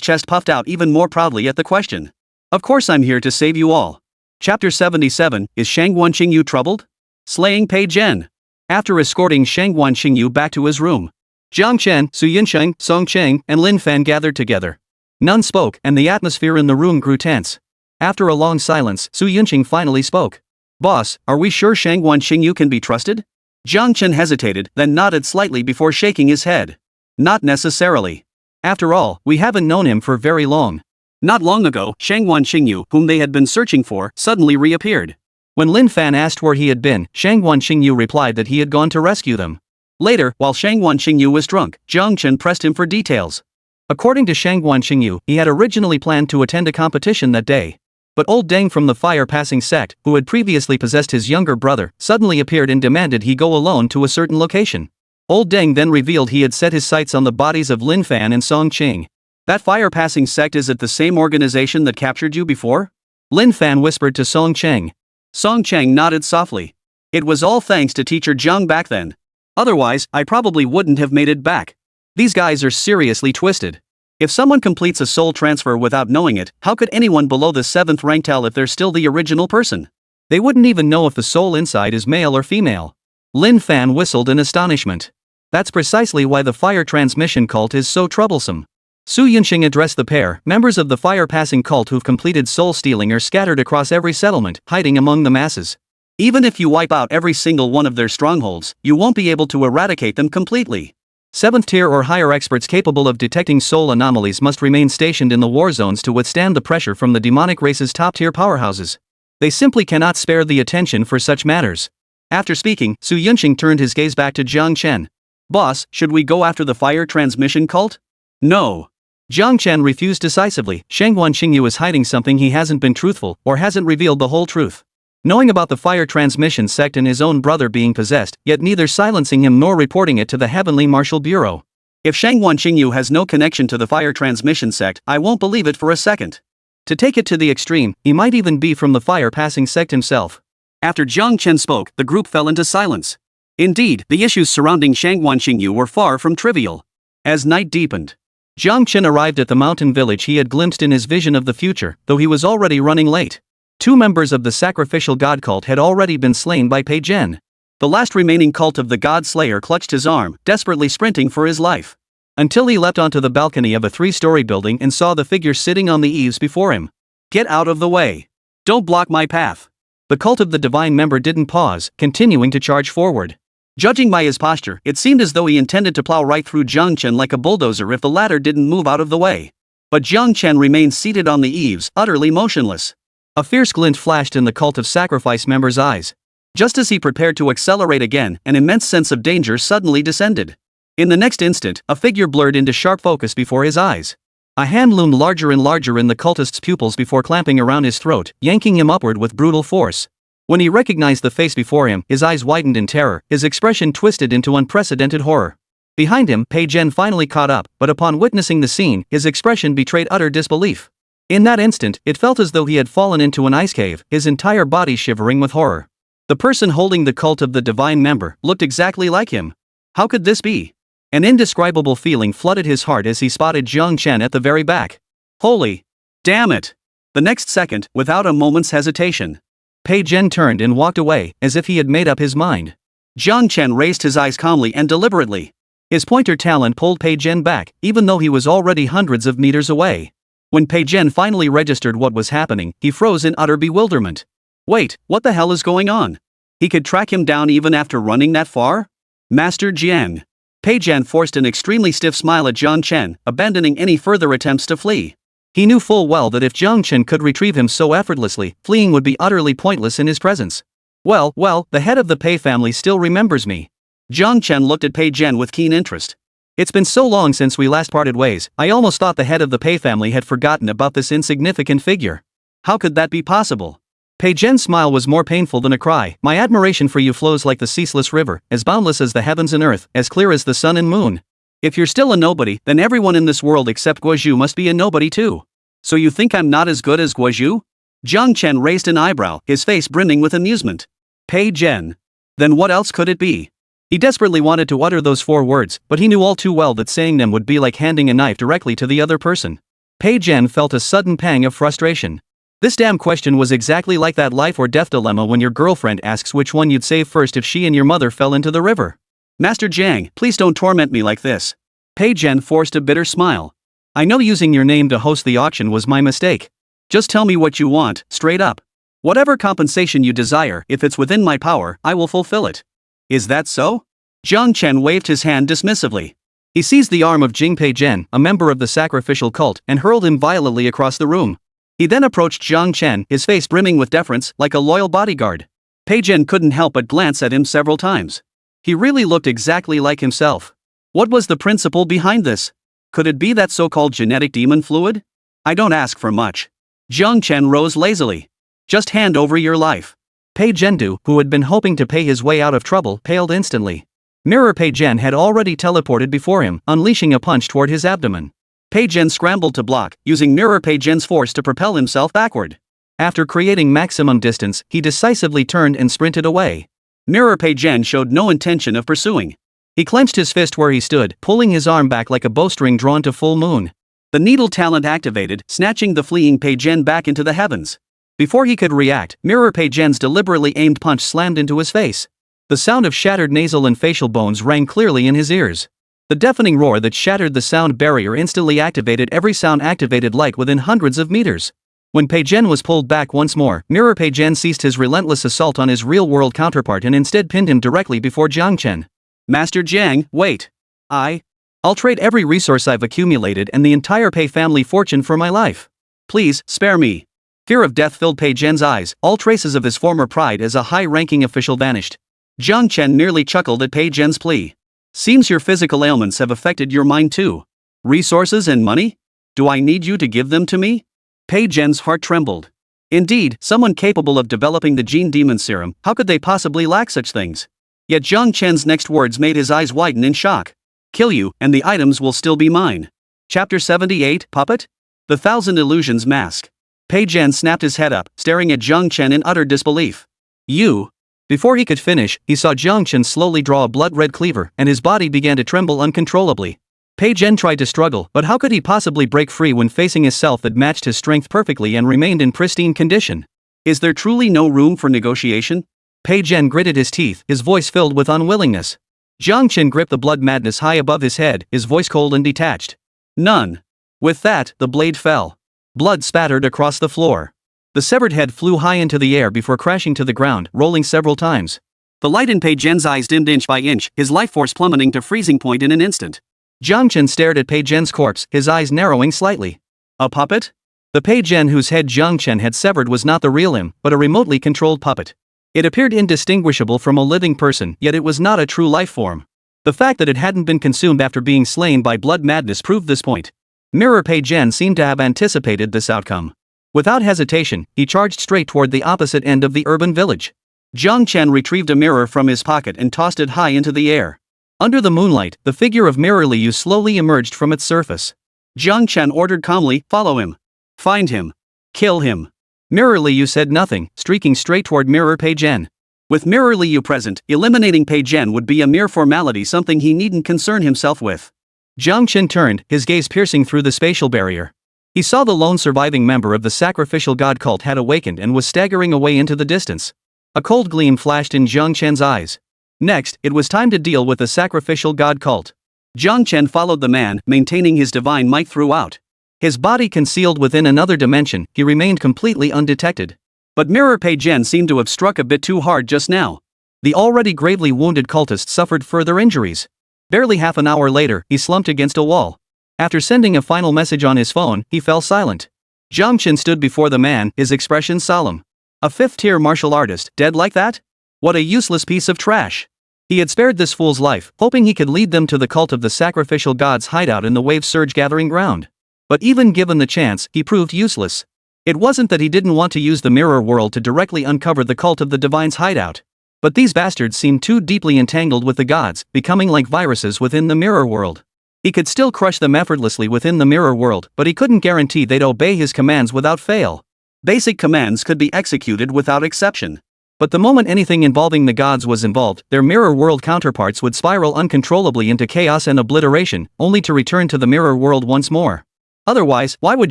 chest puffed out even more proudly at the question. "Of course I'm here to save you all." Chapter 77, Is Shangguan Xingyu troubled? Slaying Pei Zhen. After escorting Shangguan Xingyu back to his room, Jiang Chen, Su Yinsheng, Song Cheng, and Lin Fan gathered together. None spoke, and the atmosphere in the room grew tense. After a long silence, Su Yinsheng finally spoke. "Boss, are we sure Shangguan Xingyu can be trusted?" Jiang Chen hesitated, then nodded slightly before shaking his head. "Not necessarily. After all, we haven't known him for very long." Not long ago, Shangguan Xingyu, whom they had been searching for, suddenly reappeared. When Lin Fan asked where he had been, Shangguan Xingyu replied that he had gone to rescue them. Later, while Shangguan Xingyu was drunk, Jiang Chen pressed him for details. According to Shangguan Xingyu, he had originally planned to attend a competition that day. But old Deng from the fire-passing sect, who had previously possessed his younger brother, suddenly appeared and demanded he go alone to a certain location. Old Deng then revealed he had set his sights on the bodies of Lin Fan and Song Qing. "That fire-passing sect, is it the same organization that captured you before?" Lin Fan whispered to Song Cheng. Song Cheng nodded softly. "It was all thanks to teacher Zhang back then. Otherwise, I probably wouldn't have made it back. These guys are seriously twisted. If someone completes a soul transfer without knowing it, how could anyone below the 7th rank tell if they're still the original person? They wouldn't even know if the soul inside is male or female." Lin Fan whistled in astonishment. "That's precisely why the fire transmission cult is so troublesome." Su Yinsheng addressed the pair. "Members of the fire-passing cult who've completed soul stealing are scattered across every settlement, hiding among the masses. Even if you wipe out every single one of their strongholds, you won't be able to eradicate them completely. 7th tier or higher experts capable of detecting soul anomalies must remain stationed in the war zones to withstand the pressure from the demonic race's top-tier powerhouses. They simply cannot spare the attention for such matters." After speaking, Su Yinsheng turned his gaze back to Jiang Chen. "Boss, should we go after the fire transmission cult?" "No." Jiang Chen refused decisively. Shangguan Xingyu is hiding something. He hasn't been truthful, or hasn't revealed the whole truth. Knowing about the fire transmission sect and his own brother being possessed, yet neither silencing him nor reporting it to the Heavenly Martial Bureau. If Shangguan Xingyu has no connection to the fire transmission sect, I won't believe it for a second. To take it to the extreme, he might even be from the fire-passing sect himself. After Jiang Chen spoke, the group fell into silence. Indeed, the issues surrounding Shangguan Xingyu were far from trivial. As night deepened, Jiang Chen arrived at the mountain village he had glimpsed in his vision of the future, though he was already running late. 2 members of the sacrificial god cult had already been slain by Pei Zhen. The last remaining cult of the god slayer clutched his arm, desperately sprinting for his life. Until he leapt onto the balcony of a 3-story building and saw the figure sitting on the eaves before him. "Get out of the way. Don't block my path." The cult of the divine member didn't pause, continuing to charge forward. Judging by his posture, it seemed as though he intended to plow right through Jiang Chen like a bulldozer if the latter didn't move out of the way. But Jiang Chen remained seated on the eaves, utterly motionless. A fierce glint flashed in the cult of sacrifice member's eyes. Just as he prepared to accelerate again, an immense sense of danger suddenly descended. In the next instant, a figure blurred into sharp focus before his eyes. A hand loomed larger and larger in the cultist's pupils before clamping around his throat, yanking him upward with brutal force. When he recognized the face before him, his eyes widened in terror, his expression twisted into unprecedented horror. Behind him, Pei Zhen finally caught up, but upon witnessing the scene, his expression betrayed utter disbelief. In that instant, it felt as though he had fallen into an ice cave, his entire body shivering with horror. The person holding the cult of the divine member looked exactly like him. How could this be? An indescribable feeling flooded his heart as he spotted Jiang Chen at the very back. Holy! Damn it! The next second, without a moment's hesitation, Pei Zhen turned and walked away, as if he had made up his mind. Jiang Chen raised his eyes calmly and deliberately. His pointer talent pulled Pei Zhen back, even though he was already hundreds of meters away. When Pei Zhen finally registered what was happening, he froze in utter bewilderment. Wait, what the hell is going on? He could track him down even after running that far? Master Jiang. Pei Zhen forced an extremely stiff smile at Jiang Chen, abandoning any further attempts to flee. He knew full well that if Jiang Chen could retrieve him so effortlessly, fleeing would be utterly pointless in his presence. Well, the head of the Pei family still remembers me. Jiang Chen looked at Pei Zhen with keen interest. It's been so long since we last parted ways, I almost thought the head of the Pei family had forgotten about this insignificant figure. How could that be possible? Pei Zhen's smile was more painful than a cry. My admiration for you flows like the ceaseless river, as boundless as the heavens and earth, as clear as the sun and moon. If you're still a nobody, then everyone in this world except Guozhu must be a nobody too. So you think I'm not as good as Guozhu? Jiang Chen raised an eyebrow, his face brimming with amusement. Pei Zhen. Then what else could it be? He desperately wanted to utter those 4 words, but he knew all too well that saying them would be like handing a knife directly to the other person. Pei Zhen felt a sudden pang of frustration. This damn question was exactly like that life or death dilemma when your girlfriend asks which one you'd save first if she and your mother fell into the river. Master Jiang, please don't torment me like this. Pei Zhen forced a bitter smile. I know using your name to host the auction was my mistake. Just tell me what you want, straight up. Whatever compensation you desire, if it's within my power, I will fulfill it. Is that so? Jiang Chen waved his hand dismissively. He seized the arm of Jing Pei Zhen, a member of the sacrificial cult, and hurled him violently across the room. He then approached Jiang Chen, his face brimming with deference, like a loyal bodyguard. Pei Zhen couldn't help but glance at him several times. He really looked exactly like himself. What was the principle behind this? Could it be that so-called genetic demon fluid? I don't ask for much. Jiang Chen rose lazily. Just hand over your life. Pei Zhendu, who had been hoping to pay his way out of trouble, paled instantly. Mirror Pei Zhen had already teleported before him, unleashing a punch toward his abdomen. Pei Zhen scrambled to block, using Mirror Pei Zhen's force to propel himself backward. After creating maximum distance, he decisively turned and sprinted away. Mirror Pei Zhen showed no intention of pursuing. He clenched his fist where he stood, pulling his arm back like a bowstring drawn to full moon. The needle talent activated, snatching the fleeing Pei Zhen back into the heavens. Before he could react, Mirror Pei Zhen's deliberately aimed punch slammed into his face. The sound of shattered nasal and facial bones rang clearly in his ears. The deafening roar that shattered the sound barrier instantly activated every sound activated like within hundreds of meters. When Pei Zhen was pulled back once more, Mirror Pei Zhen ceased his relentless assault on his real-world counterpart and instead pinned him directly before Jiang Chen. Master Jiang, wait. I'll trade every resource I've accumulated and the entire Pei family fortune for my life. Please, spare me. Fear of death filled Pei Zhen's eyes, all traces of his former pride as a high-ranking official vanished. Jiang Chen nearly chuckled at Pei Zhen's plea. Seems your physical ailments have affected your mind too. Resources and money? Do I need you to give them to me? Pei Zhen's heart trembled. Indeed, someone capable of developing the gene demon serum, how could they possibly lack such things? Yet Jiang Chen's next words made his eyes widen in shock. Kill you, and the items will still be mine. Chapter 78, Puppet? The Thousand Illusions Mask. Pei Zhen snapped his head up, staring at Jiang Chen in utter disbelief. You? Before he could finish, he saw Jiang Chen slowly draw a blood-red cleaver, and his body began to tremble uncontrollably. Pei Zhen tried to struggle, but how could he possibly break free when facing a self that matched his strength perfectly and remained in pristine condition? Is there truly no room for negotiation? Pei Zhen gritted his teeth, his voice filled with unwillingness. Jiang Chen gripped the blood madness high above his head, his voice cold and detached. None. With that, the blade fell. Blood spattered across the floor. The severed head flew high into the air before crashing to the ground, rolling several times. The light in Pei Zhen's eyes dimmed inch by inch, his life force plummeting to freezing point in an instant. Jiang Chen stared at Pei Zhen's corpse, his eyes narrowing slightly. A puppet? The Pei Zhen whose head Jiang Chen had severed was not the real him, but a remotely controlled puppet. It appeared indistinguishable from a living person, yet it was not a true life form. The fact that it hadn't been consumed after being slain by blood madness proved this point. Mirror Pei Zhen seemed to have anticipated this outcome. Without hesitation, he charged straight toward the opposite end of the urban village. Jiang Chen retrieved a mirror from his pocket and tossed it high into the air. Under the moonlight, the figure of Mirror Liu slowly emerged from its surface. Jiang Chen ordered calmly, "Follow him. Find him. Kill him." Mirror Liu said nothing, streaking straight toward Mirror Pei Zhen. With Mirror Liu present, eliminating Pei Zhen would be a mere formality, something he needn't concern himself with. Jiang Chen turned, his gaze piercing through the spatial barrier. He saw the lone surviving member of the sacrificial god cult had awakened and was staggering away into the distance. A cold gleam flashed in Jiang Chen's eyes. Next, it was time to deal with the sacrificial god cult. Jiang Chen followed the man, maintaining his divine might throughout. His body concealed within another dimension, he remained completely undetected. But Mirror Pei Zhen seemed to have struck a bit too hard just now. The already gravely wounded cultist suffered further injuries. Barely half an hour later, he slumped against a wall. After sending a final message on his phone, he fell silent. Jiang Chen stood before the man, his expression solemn. A fifth-tier martial artist, dead like that? What a useless piece of trash. He had spared this fool's life, hoping he could lead them to the cult of the sacrificial god's hideout in the wave surge gathering ground. But even given the chance, he proved useless. It wasn't that he didn't want to use the mirror world to directly uncover the cult of the divine's hideout. But these bastards seemed too deeply entangled with the gods, becoming like viruses within the mirror world. He could still crush them effortlessly within the mirror world, but he couldn't guarantee they'd obey his commands without fail. Basic commands could be executed without exception. But the moment anything involving the gods was involved, their mirror world counterparts would spiral uncontrollably into chaos and obliteration, only to return to the mirror world once more. Otherwise, why would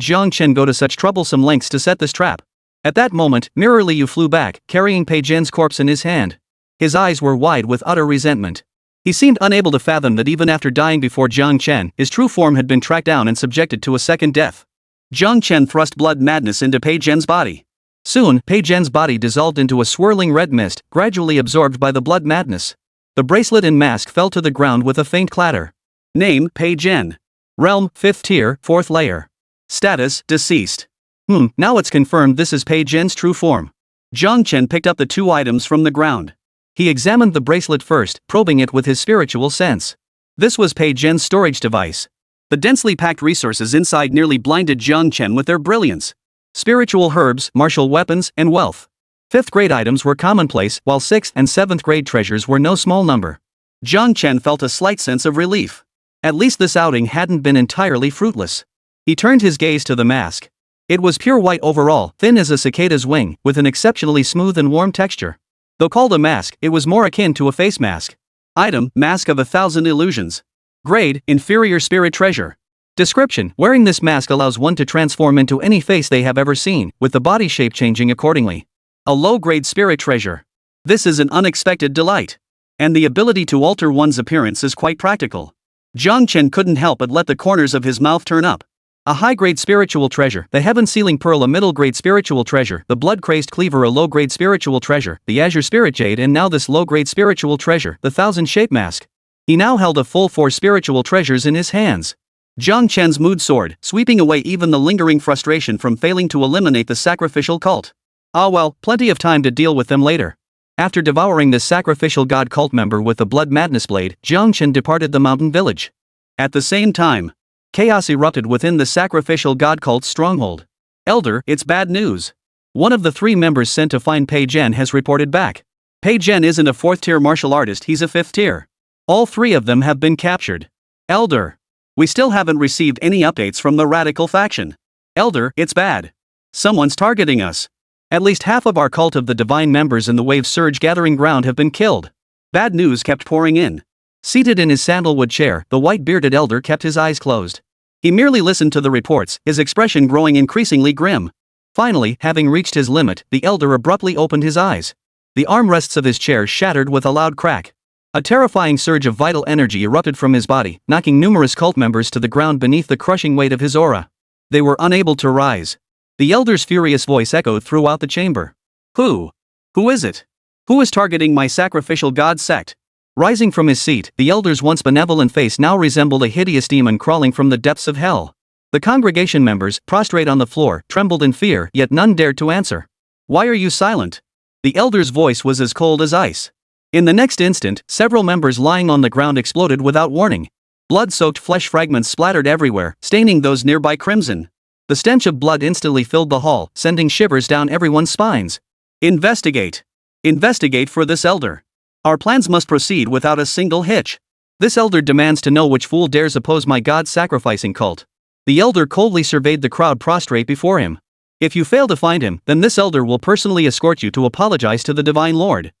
Jiang Chen go to such troublesome lengths to set this trap? At that moment, Mirror Liu flew back, carrying Pei Zhen's corpse in his hand. His eyes were wide with utter resentment. He seemed unable to fathom that even after dying before Jiang Chen, his true form had been tracked down and subjected to a second death. Jiang Chen thrust blood madness into Pei Zhen's body. Soon, Pei Zhen's body dissolved into a swirling red mist, gradually absorbed by the blood madness. The bracelet and mask fell to the ground with a faint clatter. Name, Pei Zhen. Realm, 5th tier, 4th layer. Status, deceased. Now it's confirmed this is Pei Zhen's true form. Jiang Chen picked up the two items from the ground. He examined the bracelet first, probing it with his spiritual sense. This was Pei Zhen's storage device. The densely packed resources inside nearly blinded Jiang Chen with their brilliance. Spiritual herbs, martial weapons, and wealth. 5th grade items were commonplace, while 6th and 7th grade treasures were no small number. Jiang Chen felt a slight sense of relief. At least this outing hadn't been entirely fruitless. He turned his gaze to the mask. It was pure white overall, thin as a cicada's wing, with an exceptionally smooth and warm texture. Though called a mask, it was more akin to a face mask. Item, Mask of 1,000 Illusions. Grade, Inferior Spirit Treasure. Description, wearing this mask allows one to transform into any face they have ever seen, with the body shape changing accordingly. A low-grade spirit treasure. This is an unexpected delight. And the ability to alter one's appearance is quite practical. Jiang Chen couldn't help but let the corners of his mouth turn up. A high-grade spiritual treasure, the heaven-sealing pearl a middle-grade spiritual treasure, the blood-crazed cleaver a low-grade spiritual treasure, the azure spirit jade and now this low-grade spiritual treasure, the thousand-shape mask. He now held a full 4 spiritual treasures in his hands. Jiang Chen's mood soared, sweeping away even the lingering frustration from failing to eliminate the sacrificial cult. Ah well, plenty of time to deal with them later. After devouring this sacrificial god cult member with the blood madness blade, Jiang Chen departed the mountain village. At the same time, chaos erupted within the sacrificial god cult's stronghold. Elder, it's bad news. One of the 3 members sent to find Pei Zhen has reported back. Pei Zhen isn't a 4th-tier martial artist, he's a 5th tier. All 3 of them have been captured. Elder, we still haven't received any updates from the radical faction. Elder, it's bad. Someone's targeting us. At least half of our cult of the divine members in the wave surge gathering ground have been killed. Bad news kept pouring in. Seated in his sandalwood chair, the white-bearded elder kept his eyes closed. He merely listened to the reports, his expression growing increasingly grim. Finally, having reached his limit, the elder abruptly opened his eyes. The armrests of his chair shattered with a loud crack. A terrifying surge of vital energy erupted from his body, knocking numerous cult members to the ground beneath the crushing weight of his aura. They were unable to rise. The elder's furious voice echoed throughout the chamber. Who is it? Who is targeting my sacrificial god sect? Rising from his seat, the elder's once benevolent face now resembled a hideous demon crawling from the depths of hell. The congregation members, prostrate on the floor, trembled in fear, yet none dared to answer. Why are you silent? The elder's voice was as cold as ice. In the next instant, several members lying on the ground exploded without warning. Blood-soaked flesh fragments splattered everywhere, staining those nearby crimson. The stench of blood instantly filled the hall, sending shivers down everyone's spines. Investigate. Investigate for this elder. Our plans must proceed without a single hitch. This elder demands to know which fool dares oppose my god-sacrificing cult. The elder coldly surveyed the crowd prostrate before him. If you fail to find him, then this elder will personally escort you to apologize to the Divine Lord.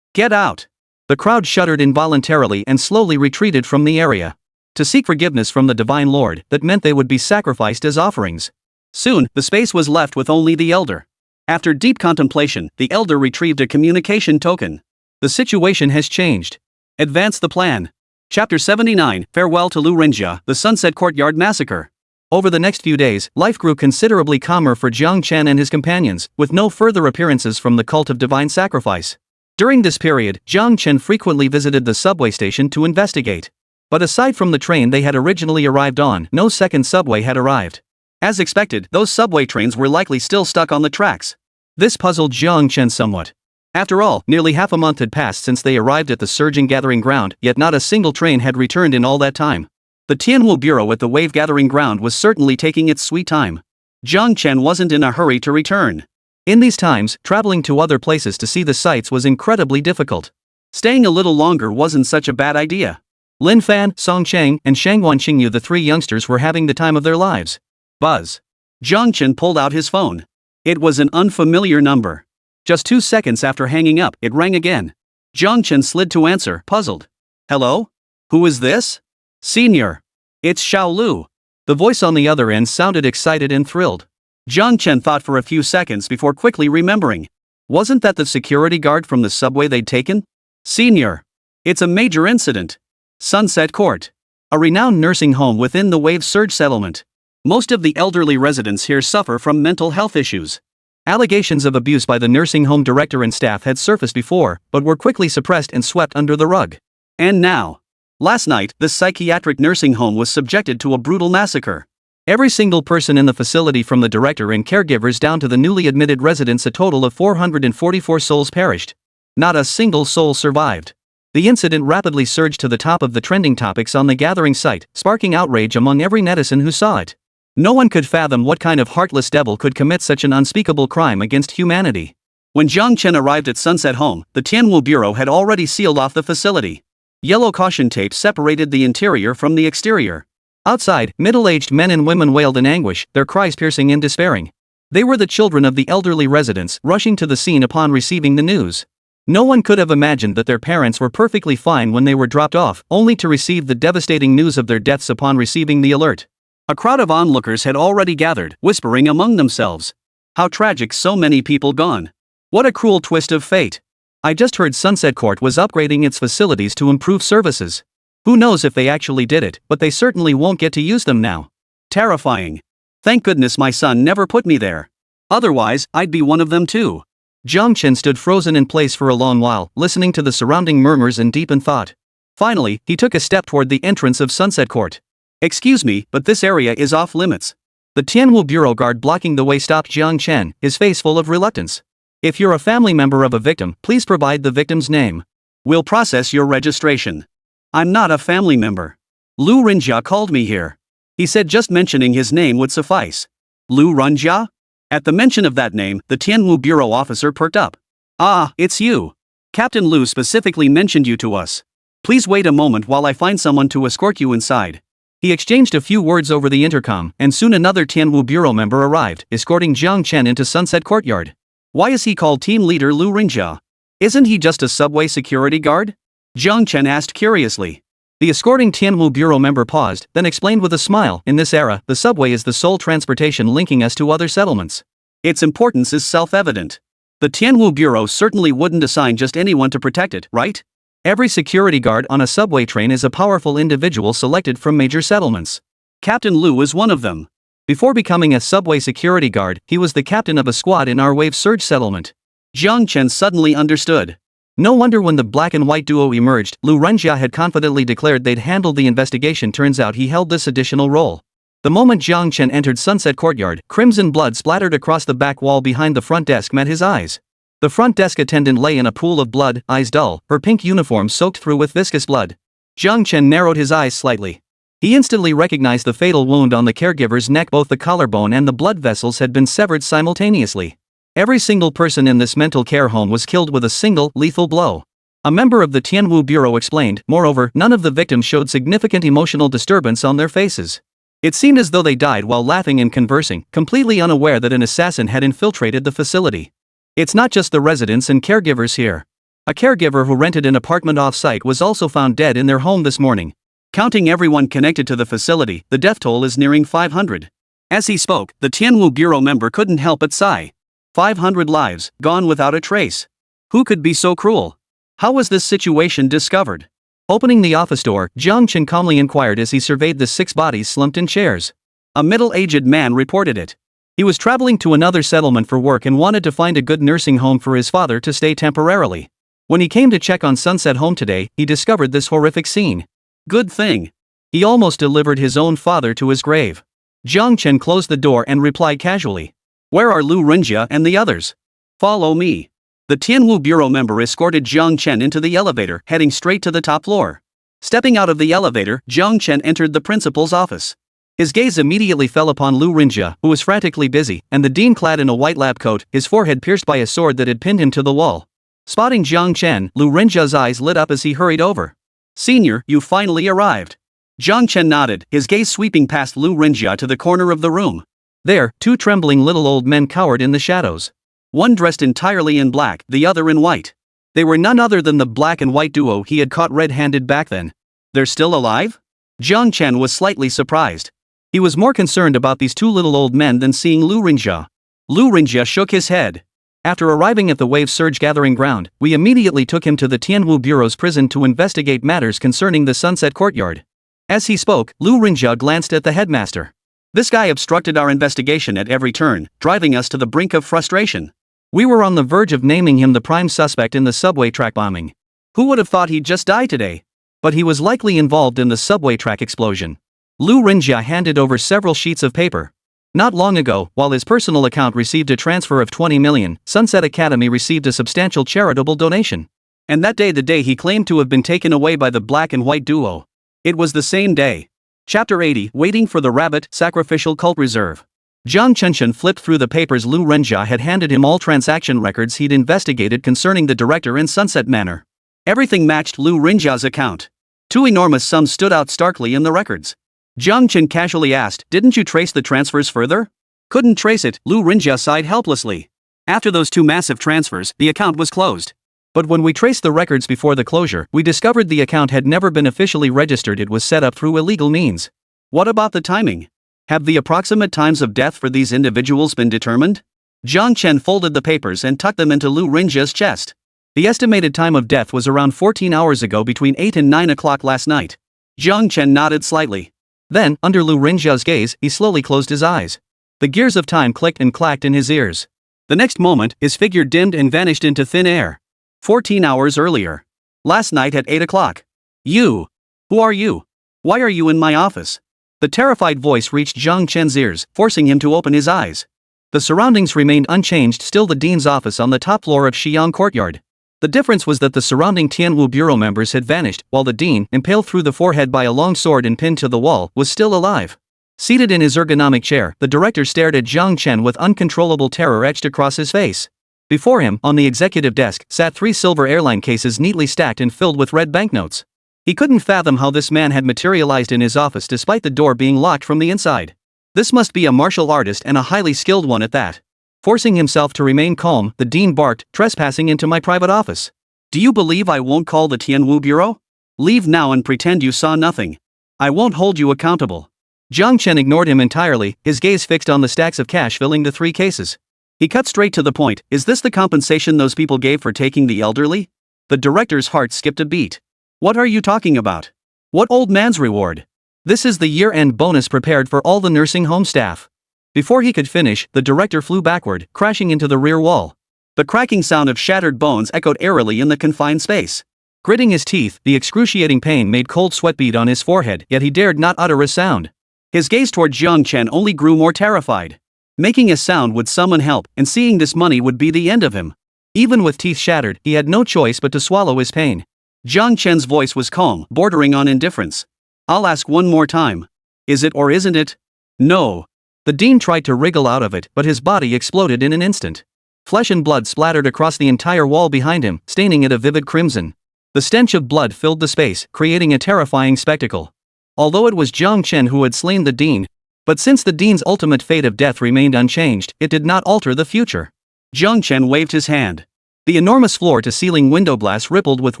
Get out! The crowd shuddered involuntarily and slowly retreated from the area. To seek forgiveness from the Divine Lord, that meant they would be sacrificed as offerings. Soon, the space was left with only the elder. After deep contemplation, the elder retrieved a communication token. The situation has changed. Advance the plan. Chapter 79, Farewell to Lu Renjia, the Sunset Courtyard Massacre. Over the next few days, life grew considerably calmer for Jiang Chen and his companions, with no further appearances from the cult of divine sacrifice. During this period, Jiang Chen frequently visited the subway station to investigate. But aside from the train they had originally arrived on, no second subway had arrived. As expected, those subway trains were likely still stuck on the tracks. This puzzled Jiang Chen somewhat. After all, nearly half a month had passed since they arrived at the surging gathering ground, yet not a single train had returned in all that time. The Tianwu Bureau at the wave gathering ground was certainly taking its sweet time. Jiang Chen wasn't in a hurry to return. In these times, traveling to other places to see the sights was incredibly difficult. Staying a little longer wasn't such a bad idea. Lin Fan, Song Cheng, and Shangwan Qingyu, the three youngsters, were having the time of their lives. Buzz. Jiang Chen pulled out his phone. It was an unfamiliar number. Just 2 seconds after hanging up, it rang again. Jiang Chen slid to answer, puzzled. Hello? Who is this? Senior. It's Xiao Lu. The voice on the other end sounded excited and thrilled. Jiang Chen thought for a few seconds before quickly remembering. Wasn't that the security guard from the subway they'd taken? Senior. It's a major incident. Sunset Court. A renowned nursing home within the Wave Surge settlement. Most of the elderly residents here suffer from mental health issues. Allegations of abuse by the nursing home director and staff had surfaced before, but were quickly suppressed and swept under the rug. And now. Last night, the psychiatric nursing home was subjected to a brutal massacre. Every single person in the facility, from the director and caregivers down to the newly admitted residents, a total of 444 souls perished. Not a single soul survived. The incident rapidly surged to the top of the trending topics on the gathering site, sparking outrage among every netizen who saw it. No one could fathom what kind of heartless devil could commit such an unspeakable crime against humanity. When Jiang Chen arrived at Sunset Home, the Tianwu Bureau had already sealed off the facility. Yellow caution tape separated the interior from the exterior. Outside, middle-aged men and women wailed in anguish, their cries piercing and despairing. They were the children of the elderly residents, rushing to the scene upon receiving the news. No one could have imagined that their parents were perfectly fine when they were dropped off, only to receive the devastating news of their deaths upon receiving the alert. A crowd of onlookers had already gathered, whispering among themselves. How tragic, so many people gone. What a cruel twist of fate. I just heard Sunset Court was upgrading its facilities to improve services. Who knows if they actually did it, but they certainly won't get to use them now. Terrifying. Thank goodness my son never put me there. Otherwise, I'd be one of them too. Jiang Chen stood frozen in place for a long while, listening to the surrounding murmurs and deep in thought. Finally, he took a step toward the entrance of Sunset Court. Excuse me, but this area is off limits. The Tianwu Bureau guard blocking the way stopped Jiang Chen, his face full of reluctance. If you're a family member of a victim, please provide the victim's name. We'll process your registration. I'm not a family member. Lu Renjia called me here. He said just mentioning his name would suffice. Lu Renjia? At the mention of that name, the Tianwu Bureau officer perked up. Ah, it's you. Captain Lu specifically mentioned you to us. Please wait a moment while I find someone to escort you inside. He exchanged a few words over the intercom, and soon another Tianwu Bureau member arrived, escorting Jiang Chen into Sunset Courtyard. Why is he called Team Leader Lu Renjia? Isn't he just a subway security guard? Jiang Chen asked curiously. The escorting Tianwu Bureau member paused, then explained with a smile, in this era, the subway is the sole transportation linking us to other settlements. Its importance is self-evident. The Tianwu Bureau certainly wouldn't assign just anyone to protect it, right? Every security guard on a subway train is a powerful individual selected from major settlements. Captain Lu is one of them. Before becoming a subway security guard, he was the captain of a squad in our Wave Surge settlement. Jiang Chen suddenly understood. No wonder when the black and white duo emerged, Lu Renjia had confidently declared they'd handled the investigation. Turns out he held this additional role. The moment Jiang Chen entered Sunset Courtyard, crimson blood splattered across the back wall behind the front desk met his eyes. The front desk attendant lay in a pool of blood, eyes dull, her pink uniform soaked through with viscous blood. Jiang Chen narrowed his eyes slightly. He instantly recognized the fatal wound on the caregiver's neck. Both the collarbone and the blood vessels had been severed simultaneously. Every single person in this mental care home was killed with a single, lethal blow. A member of the Tianwu Bureau explained. Moreover, none of the victims showed significant emotional disturbance on their faces. It seemed as though they died while laughing and conversing, completely unaware that an assassin had infiltrated the facility. It's not just the residents and caregivers here. A caregiver who rented an apartment off-site was also found dead in their home this morning. Counting everyone connected to the facility, the death toll is nearing 500. As he spoke, the Tianwu Bureau member couldn't help but sigh. 500 lives, gone without a trace. Who could be so cruel? How was this situation discovered? Opening the office door, Jiang Chen calmly inquired as he surveyed the 6 bodies slumped in chairs. A middle-aged man reported it. He was traveling to another settlement for work and wanted to find a good nursing home for his father to stay temporarily. When he came to check on Sunset Home today, he discovered this horrific scene. Good thing. He almost delivered his own father to his grave. Jiang Chen closed the door and replied casually. Where are Lu Renjia and the others? Follow me. The Tianwu Bureau member escorted Jiang Chen into the elevator, heading straight to the top floor. Stepping out of the elevator, Jiang Chen entered the principal's office. His gaze immediately fell upon Lu Renjia, who was frantically busy, and the dean clad in a white lab coat, his forehead pierced by a sword that had pinned him to the wall. Spotting Jiang Chen, Lu Renjia's eyes lit up as he hurried over. Senior, you finally arrived. Jiang Chen nodded, his gaze sweeping past Lu Renjia to the corner of the room. There, 2 trembling little old men cowered in the shadows. One dressed entirely in black, the other in white. They were none other than the black and white duo he had caught red-handed back then. They're still alive? Jiang Chen was slightly surprised. He was more concerned about these 2 little old men than seeing Lu Renjia. Lu Renjia shook his head. After arriving at the Wave Surge gathering ground, we immediately took him to the Tianwu Bureau's prison to investigate matters concerning the Sunset Courtyard. As he spoke, Lu Renjia glanced at the headmaster. This guy obstructed our investigation at every turn, driving us to the brink of frustration. We were on the verge of naming him the prime suspect in the subway track bombing. Who would have thought he'd just die today? But he was likely involved in the subway track explosion. Lu Renjia handed over several sheets of paper. Not long ago, while his personal account received a transfer of 20 million, Sunset Academy received a substantial charitable donation. And that day, the day he claimed to have been taken away by the black and white duo. It was the same day. Chapter 80, Waiting for the Rabbit, Sacrificial Cult Reserve. Jiang Chen flipped through the papers. Lu Renjia had handed him all transaction records he'd investigated concerning the director in Sunset Manor. Everything matched Lu Renjia's account. 2 enormous sums stood out starkly in the records. Jiang Chen casually asked, "Didn't you trace the transfers further?" "Couldn't trace it," Lu Renjia sighed helplessly. "After those 2 massive transfers, the account was closed." But when we traced the records before the closure, we discovered the account had never been officially registered. It was set up through illegal means. What about the timing? Have the approximate times of death for these individuals been determined? Jiang Chen folded the papers and tucked them into Lu Renjia's chest. The estimated time of death was around 14 hours ago, between 8 and 9 o'clock last night. Jiang Chen nodded slightly. Then, under Lu Renjia's gaze, he slowly closed his eyes. The gears of time clicked and clacked in his ears. The next moment, his figure dimmed and vanished into thin air. 14 hours earlier. Last night at 8 o'clock. You. Who are you? Why are you in my office? The terrified voice reached Jiang Chen's ears, forcing him to open his eyes. The surroundings remained unchanged, still the dean's office on the top floor of Xi'an Courtyard. The difference was that the surrounding Tianwu Bureau members had vanished, while the dean, impaled through the forehead by a long sword and pinned to the wall, was still alive. Seated in his ergonomic chair, the director stared at Jiang Chen with uncontrollable terror etched across his face. Before him, on the executive desk, sat 3 silver airline cases neatly stacked and filled with red banknotes. He couldn't fathom how this man had materialized in his office despite the door being locked from the inside. This must be a martial artist, and a highly skilled one at that. Forcing himself to remain calm, the dean barked, "Trespassing into my private office. Do you believe I won't call the Tianwu Bureau? Leave now and pretend you saw nothing. I won't hold you accountable." Jiang Chen ignored him entirely, his gaze fixed on the stacks of cash filling the 3 cases. He cut straight to the point. "Is this the compensation those people gave for taking the elderly?" The director's heart skipped a beat. "What are you talking about? What old man's reward?" "This is the year-end bonus prepared for all the nursing home staff." Before he could finish, the director flew backward, crashing into the rear wall. The cracking sound of shattered bones echoed eerily in the confined space. Gritting his teeth, the excruciating pain made cold sweat bead on his forehead, yet he dared not utter a sound. His gaze toward Jiang Chen only grew more terrified. Making a sound would summon help, and seeing this money would be the end of him. Even with teeth shattered, he had no choice but to swallow his pain. Jiang Chen's voice was calm, bordering on indifference. "I'll ask one more time. Is it or isn't it?" "No." The dean tried to wriggle out of it, but his body exploded in an instant. Flesh and blood splattered across the entire wall behind him, staining it a vivid crimson. The stench of blood filled the space, creating a terrifying spectacle. Although it was Jiang Chen who had slain the dean, but since the dean's ultimate fate of death remained unchanged, it did not alter the future. Jiang Chen waved his hand. The enormous floor-to-ceiling window glass rippled with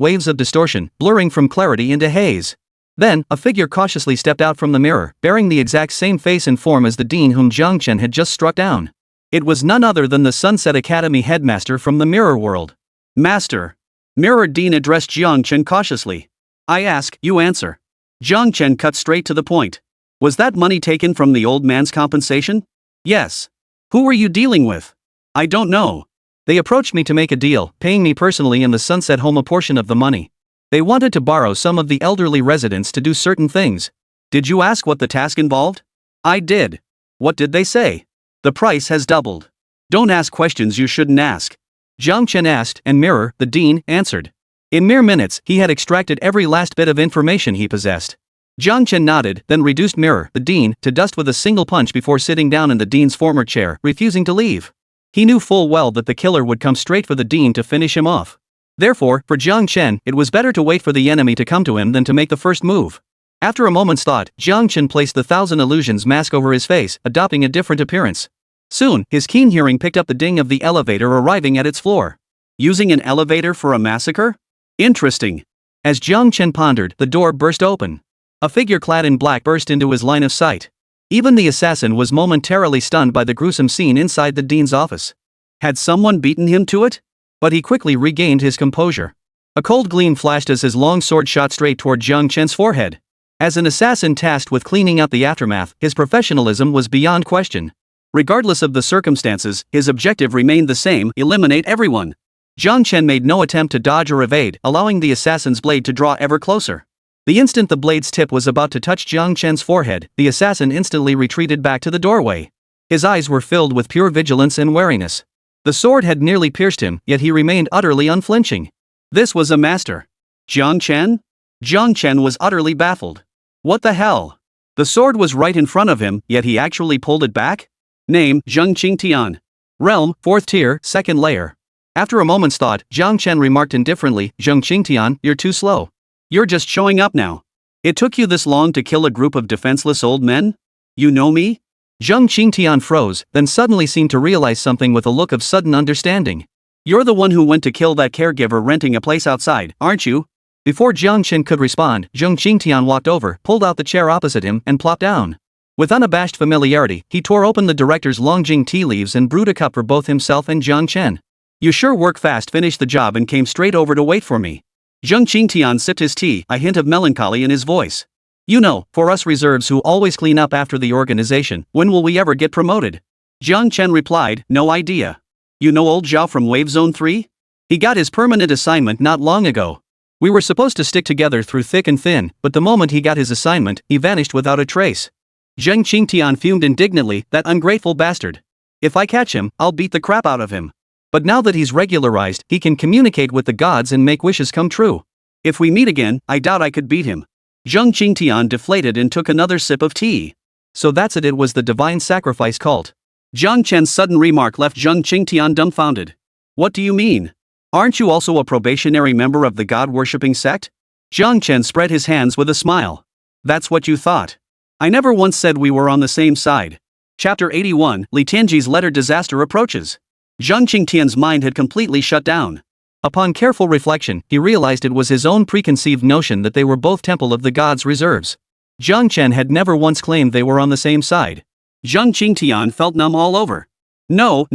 waves of distortion, blurring from clarity into haze. Then, a figure cautiously stepped out from the mirror, bearing the exact same face and form as the dean whom Jiang Chen had just struck down. It was none other than the Sunset Academy headmaster from the mirror world. Master. Mirror Dean addressed Jiang Chen cautiously. I ask, you answer. Jiang Chen cut straight to the point. Was that money taken from the old man's compensation? Yes. Who were you dealing with? I don't know. They approached me to make a deal, paying me personally and the Sunset Home a portion of the money. They wanted to borrow some of the elderly residents to do certain things. Did you ask what the task involved? I did. What did they say? The price has doubled. Don't ask questions you shouldn't ask. Jiang Chen asked, and Mirror, the dean, answered. In mere minutes, he had extracted every last bit of information he possessed. Jiang Chen nodded, then reduced Mirror, the dean, to dust with a single punch before sitting down in the dean's former chair, refusing to leave. He knew full well that the killer would come straight for the dean to finish him off. Therefore, for Jiang Chen, it was better to wait for the enemy to come to him than to make the first move. After a moment's thought, Jiang Chen placed the Thousand Illusions mask over his face, adopting a different appearance. Soon, his keen hearing picked up the ding of the elevator arriving at its floor. Using an elevator for a massacre? Interesting. As Jiang Chen pondered, the door burst open. A figure clad in black burst into his line of sight. Even the assassin was momentarily stunned by the gruesome scene inside the dean's office. Had someone beaten him to it? But he quickly regained his composure. A cold gleam flashed as his long sword shot straight toward Jiang Chen's forehead. As an assassin tasked with cleaning out the aftermath, his professionalism was beyond question. Regardless of the circumstances, his objective remained the same: eliminate everyone. Jiang Chen made no attempt to dodge or evade, allowing the assassin's blade to draw ever closer. The instant the blade's tip was about to touch Jiang Chen's forehead, the assassin instantly retreated back to the doorway. His eyes were filled with pure vigilance and wariness. The sword had nearly pierced him, yet he remained utterly unflinching. This was a master. Jiang Chen? Jiang Chen was utterly baffled. What the hell? The sword was right in front of him, yet he actually pulled it back? Name, Zheng Qingtian. Realm, 4th tier, 2nd layer. After a moment's thought, Jiang Chen remarked indifferently, Zheng Qingtian, you're too slow. You're just showing up now. It took you this long to kill a group of defenseless old men? You know me? Zheng Qingtian froze, then suddenly seemed to realize something with a look of sudden understanding. You're the one who went to kill that caregiver renting a place outside, aren't you? Before Jiang Chen could respond, Zheng Qingtian walked over, pulled out the chair opposite him, and plopped down. With unabashed familiarity, he tore open the director's Longjing tea leaves and brewed a cup for both himself and Jiang Chen. You sure work fast, finished the job and came straight over to wait for me. Zheng Qingtian sipped his tea, a hint of melancholy in his voice. You know, for us reserves who always clean up after the organization, when will we ever get promoted? Jiang Chen replied, no idea. You know old Zhao from Wave Zone 3? He got his permanent assignment not long ago. We were supposed to stick together through thick and thin, but the moment he got his assignment, he vanished without a trace. Zheng Qingtian fumed indignantly, that ungrateful bastard. If I catch him, I'll beat the crap out of him. But now that he's regularized, he can communicate with the gods and make wishes come true. If we meet again, I doubt I could beat him. Zheng Qingtian deflated and took another sip of tea. So that's it was the divine sacrifice cult. Jiang Chen's sudden remark left Zheng Qingtian dumbfounded. What do you mean? Aren't you also a probationary member of the god-worshipping sect? Jiang Chen spread his hands with a smile. That's what you thought. I never once said we were on the same side. Chapter 81, Li Tianji's letter disaster approaches. Zheng Qingtian's mind had completely shut down. Upon careful reflection, he realized it was his own preconceived notion that they were both Temple of the Gods reserves. Jiang Chen had never once claimed they were on the same side. Zheng Qingtian felt numb all over. No.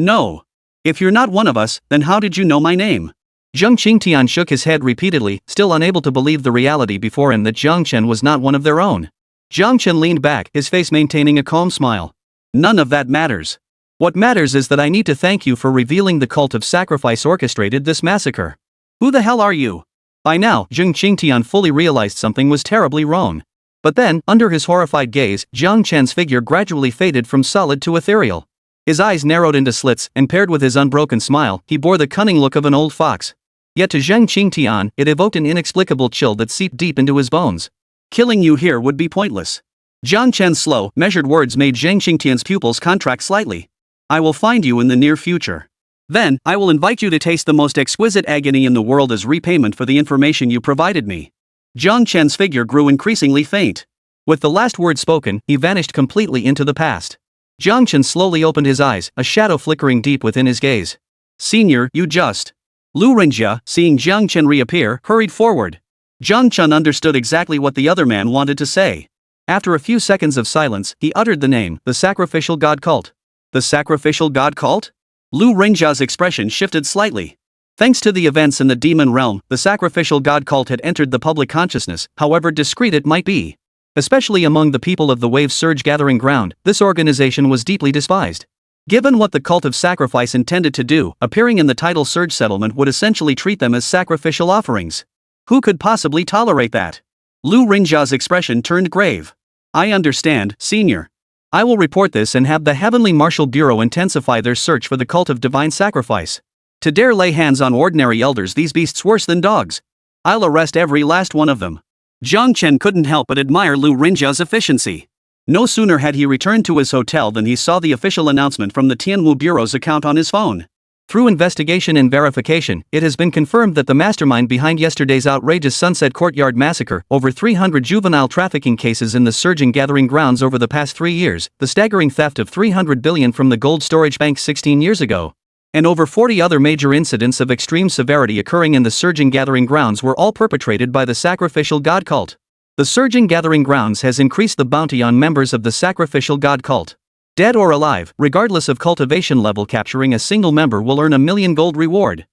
If you're not one of us, then how did you know my name? Zheng Qingtian shook his head repeatedly, still unable to believe the reality before him that Jiang Chen was not one of their own. Jiang Chen leaned back, his face maintaining a calm smile. None of that matters. What matters is that I need to thank you for revealing the cult of sacrifice orchestrated this massacre. Who the hell are you? By now, Zheng Qingtian fully realized something was terribly wrong. But then, under his horrified gaze, Jiang Chen's figure gradually faded from solid to ethereal. His eyes narrowed into slits, and paired with his unbroken smile, he bore the cunning look of an old fox. Yet to Zheng Qingtian, it evoked an inexplicable chill that seeped deep into his bones. Killing you here would be pointless. Jiang Chen's slow, measured words made Zheng Qingtian's pupils contract slightly. I will find you in the near future. Then, I will invite you to taste the most exquisite agony in the world as repayment for the information you provided me. Jiang Chen's figure grew increasingly faint. With the last word spoken, he vanished completely into the past. Jiang Chen slowly opened his eyes, a shadow flickering deep within his gaze. Senior, you just Lu Ringjia, seeing Jiang Chen reappear, hurried forward. Jiang Chen understood exactly what the other man wanted to say. After a few seconds of silence, he uttered the name, the Sacrificial God Cult. The Sacrificial God Cult? Lu Ringjia's expression shifted slightly. Thanks to the events in the demon realm, the Sacrificial God Cult had entered the public consciousness, however discreet it might be. Especially among the people of the Wave's Surge Gathering Ground, this organization was deeply despised. Given what the cult of sacrifice intended to do, appearing in the title Surge Settlement would essentially treat them as sacrificial offerings. Who could possibly tolerate that? Lu Ringjia's expression turned grave. I understand, Senior. I will report this and have the Heavenly Martial Bureau intensify their search for the cult of divine sacrifice. To dare lay hands on ordinary elders, these beasts worse than dogs. I'll arrest every last one of them. Jiang Chen couldn't help but admire Lu Ringjia's efficiency. No sooner had he returned to his hotel than he saw the official announcement from the Tianwu Bureau's account on his phone. Through investigation and verification, it has been confirmed that the mastermind behind yesterday's outrageous Sunset Courtyard massacre, over 300 juvenile trafficking cases in the surging gathering grounds over the past 3 years, the staggering theft of 300 billion from the gold storage bank 16 years ago, and over 40 other major incidents of extreme severity occurring in the surging gathering grounds were all perpetrated by the Sacrificial God Cult. The surging gathering grounds has increased the bounty on members of the Sacrificial God Cult. Dead or alive, regardless of cultivation level, capturing a single member will earn a 1,000,000 gold reward.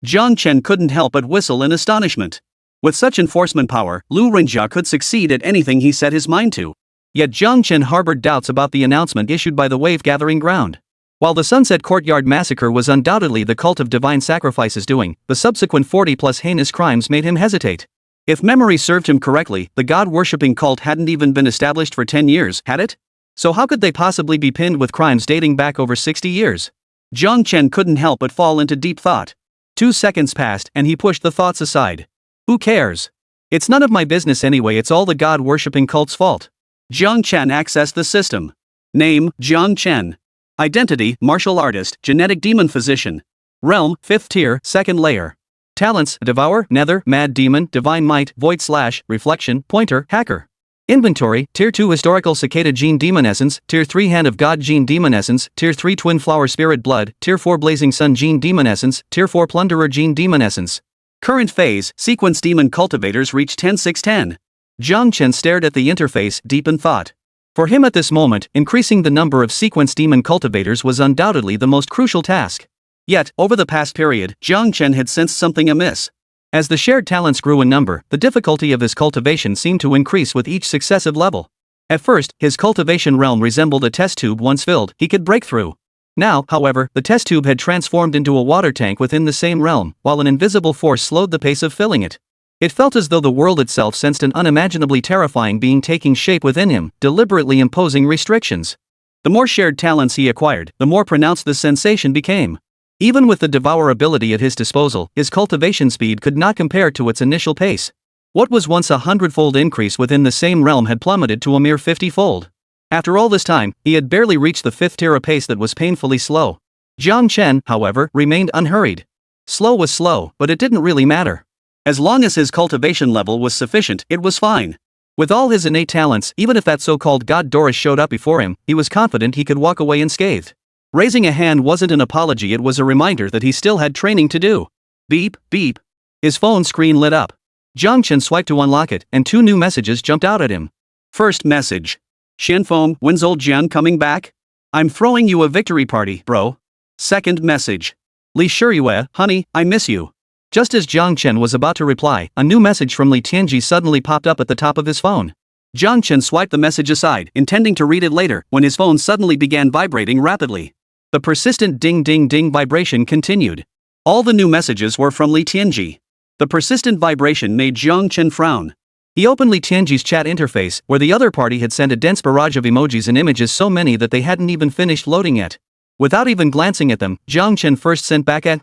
Jiang Chen couldn't help but whistle in astonishment. With such enforcement power, Lu Ringjia could succeed at anything he set his mind to. Yet Jiang Chen harbored doubts about the announcement issued by the Wave Gathering Ground. While the Sunset Courtyard massacre was undoubtedly the cult of divine sacrifice's doing, the subsequent 40-plus heinous crimes made him hesitate. If memory served him correctly, the god-worshipping cult hadn't even been established for 10 years, had it? So how could they possibly be pinned with crimes dating back over 60 years? Jiang Chen couldn't help but fall into deep thought. 2 seconds passed and he pushed the thoughts aside. Who cares? It's none of my business anyway, it's all the god-worshipping cult's fault. Jiang Chen accessed the system. Name, Jiang Chen. Identity, martial artist, genetic demon physician. Realm, 5th tier, 2nd layer. Talents, Devour, Nether, Mad Demon, Divine Might, Void / Reflection, Pointer, Hacker. Inventory, Tier 2 Historical Cicada Gene Demon Essence, Tier 3 Hand of God Gene Demon Essence, Tier 3 Twin Flower Spirit Blood, Tier 4 Blazing Sun Gene Demon Essence, Tier 4 Plunderer Gene Demon Essence. Current phase, Sequence Demon Cultivators reach 10-6-10. Jiang Chen stared at the interface, deep in thought. For him at this moment, increasing the number of Sequence Demon Cultivators was undoubtedly the most crucial task. Yet, over the past period, Jiang Chen had sensed something amiss. As the shared talents grew in number, the difficulty of his cultivation seemed to increase with each successive level. At first, his cultivation realm resembled a test tube once filled, he could break through. Now, however, the test tube had transformed into a water tank within the same realm, while an invisible force slowed the pace of filling it. It felt as though the world itself sensed an unimaginably terrifying being taking shape within him, deliberately imposing restrictions. The more shared talents he acquired, the more pronounced the sensation became. Even with the Devour ability at his disposal, his cultivation speed could not compare to its initial pace. What was once a 100-fold increase within the same realm had plummeted to a mere 50-fold. After all this time, he had barely reached the 5th tier, a pace that was painfully slow. Jiang Chen, however, remained unhurried. Slow was slow, but it didn't really matter. As long as his cultivation level was sufficient, it was fine. With all his innate talents, even if that so-called god Doris showed up before him, he was confident he could walk away unscathed. Raising a hand wasn't an apology, it was a reminder that he still had training to do. Beep, beep. His phone screen lit up. Jiang Chen swiped to unlock it, and 2 new messages jumped out at him. First message. Xianfeng, when's old Jian coming back? I'm throwing you a victory party, bro. Second message. Li Shiyue, honey, I miss you. Just as Jiang Chen was about to reply, a new message from Li Tianji suddenly popped up at the top of his phone. Jiang Chen swiped the message aside, intending to read it later, when his phone suddenly began vibrating rapidly. The persistent ding-ding-ding vibration continued. All the new messages were from Li Tianji. The persistent vibration made Jiang Chen frown. He opened Li Tianji's chat interface, where the other party had sent a dense barrage of emojis and images, so many that they hadn't even finished loading yet. Without even glancing at them, Jiang Chen first sent back a ?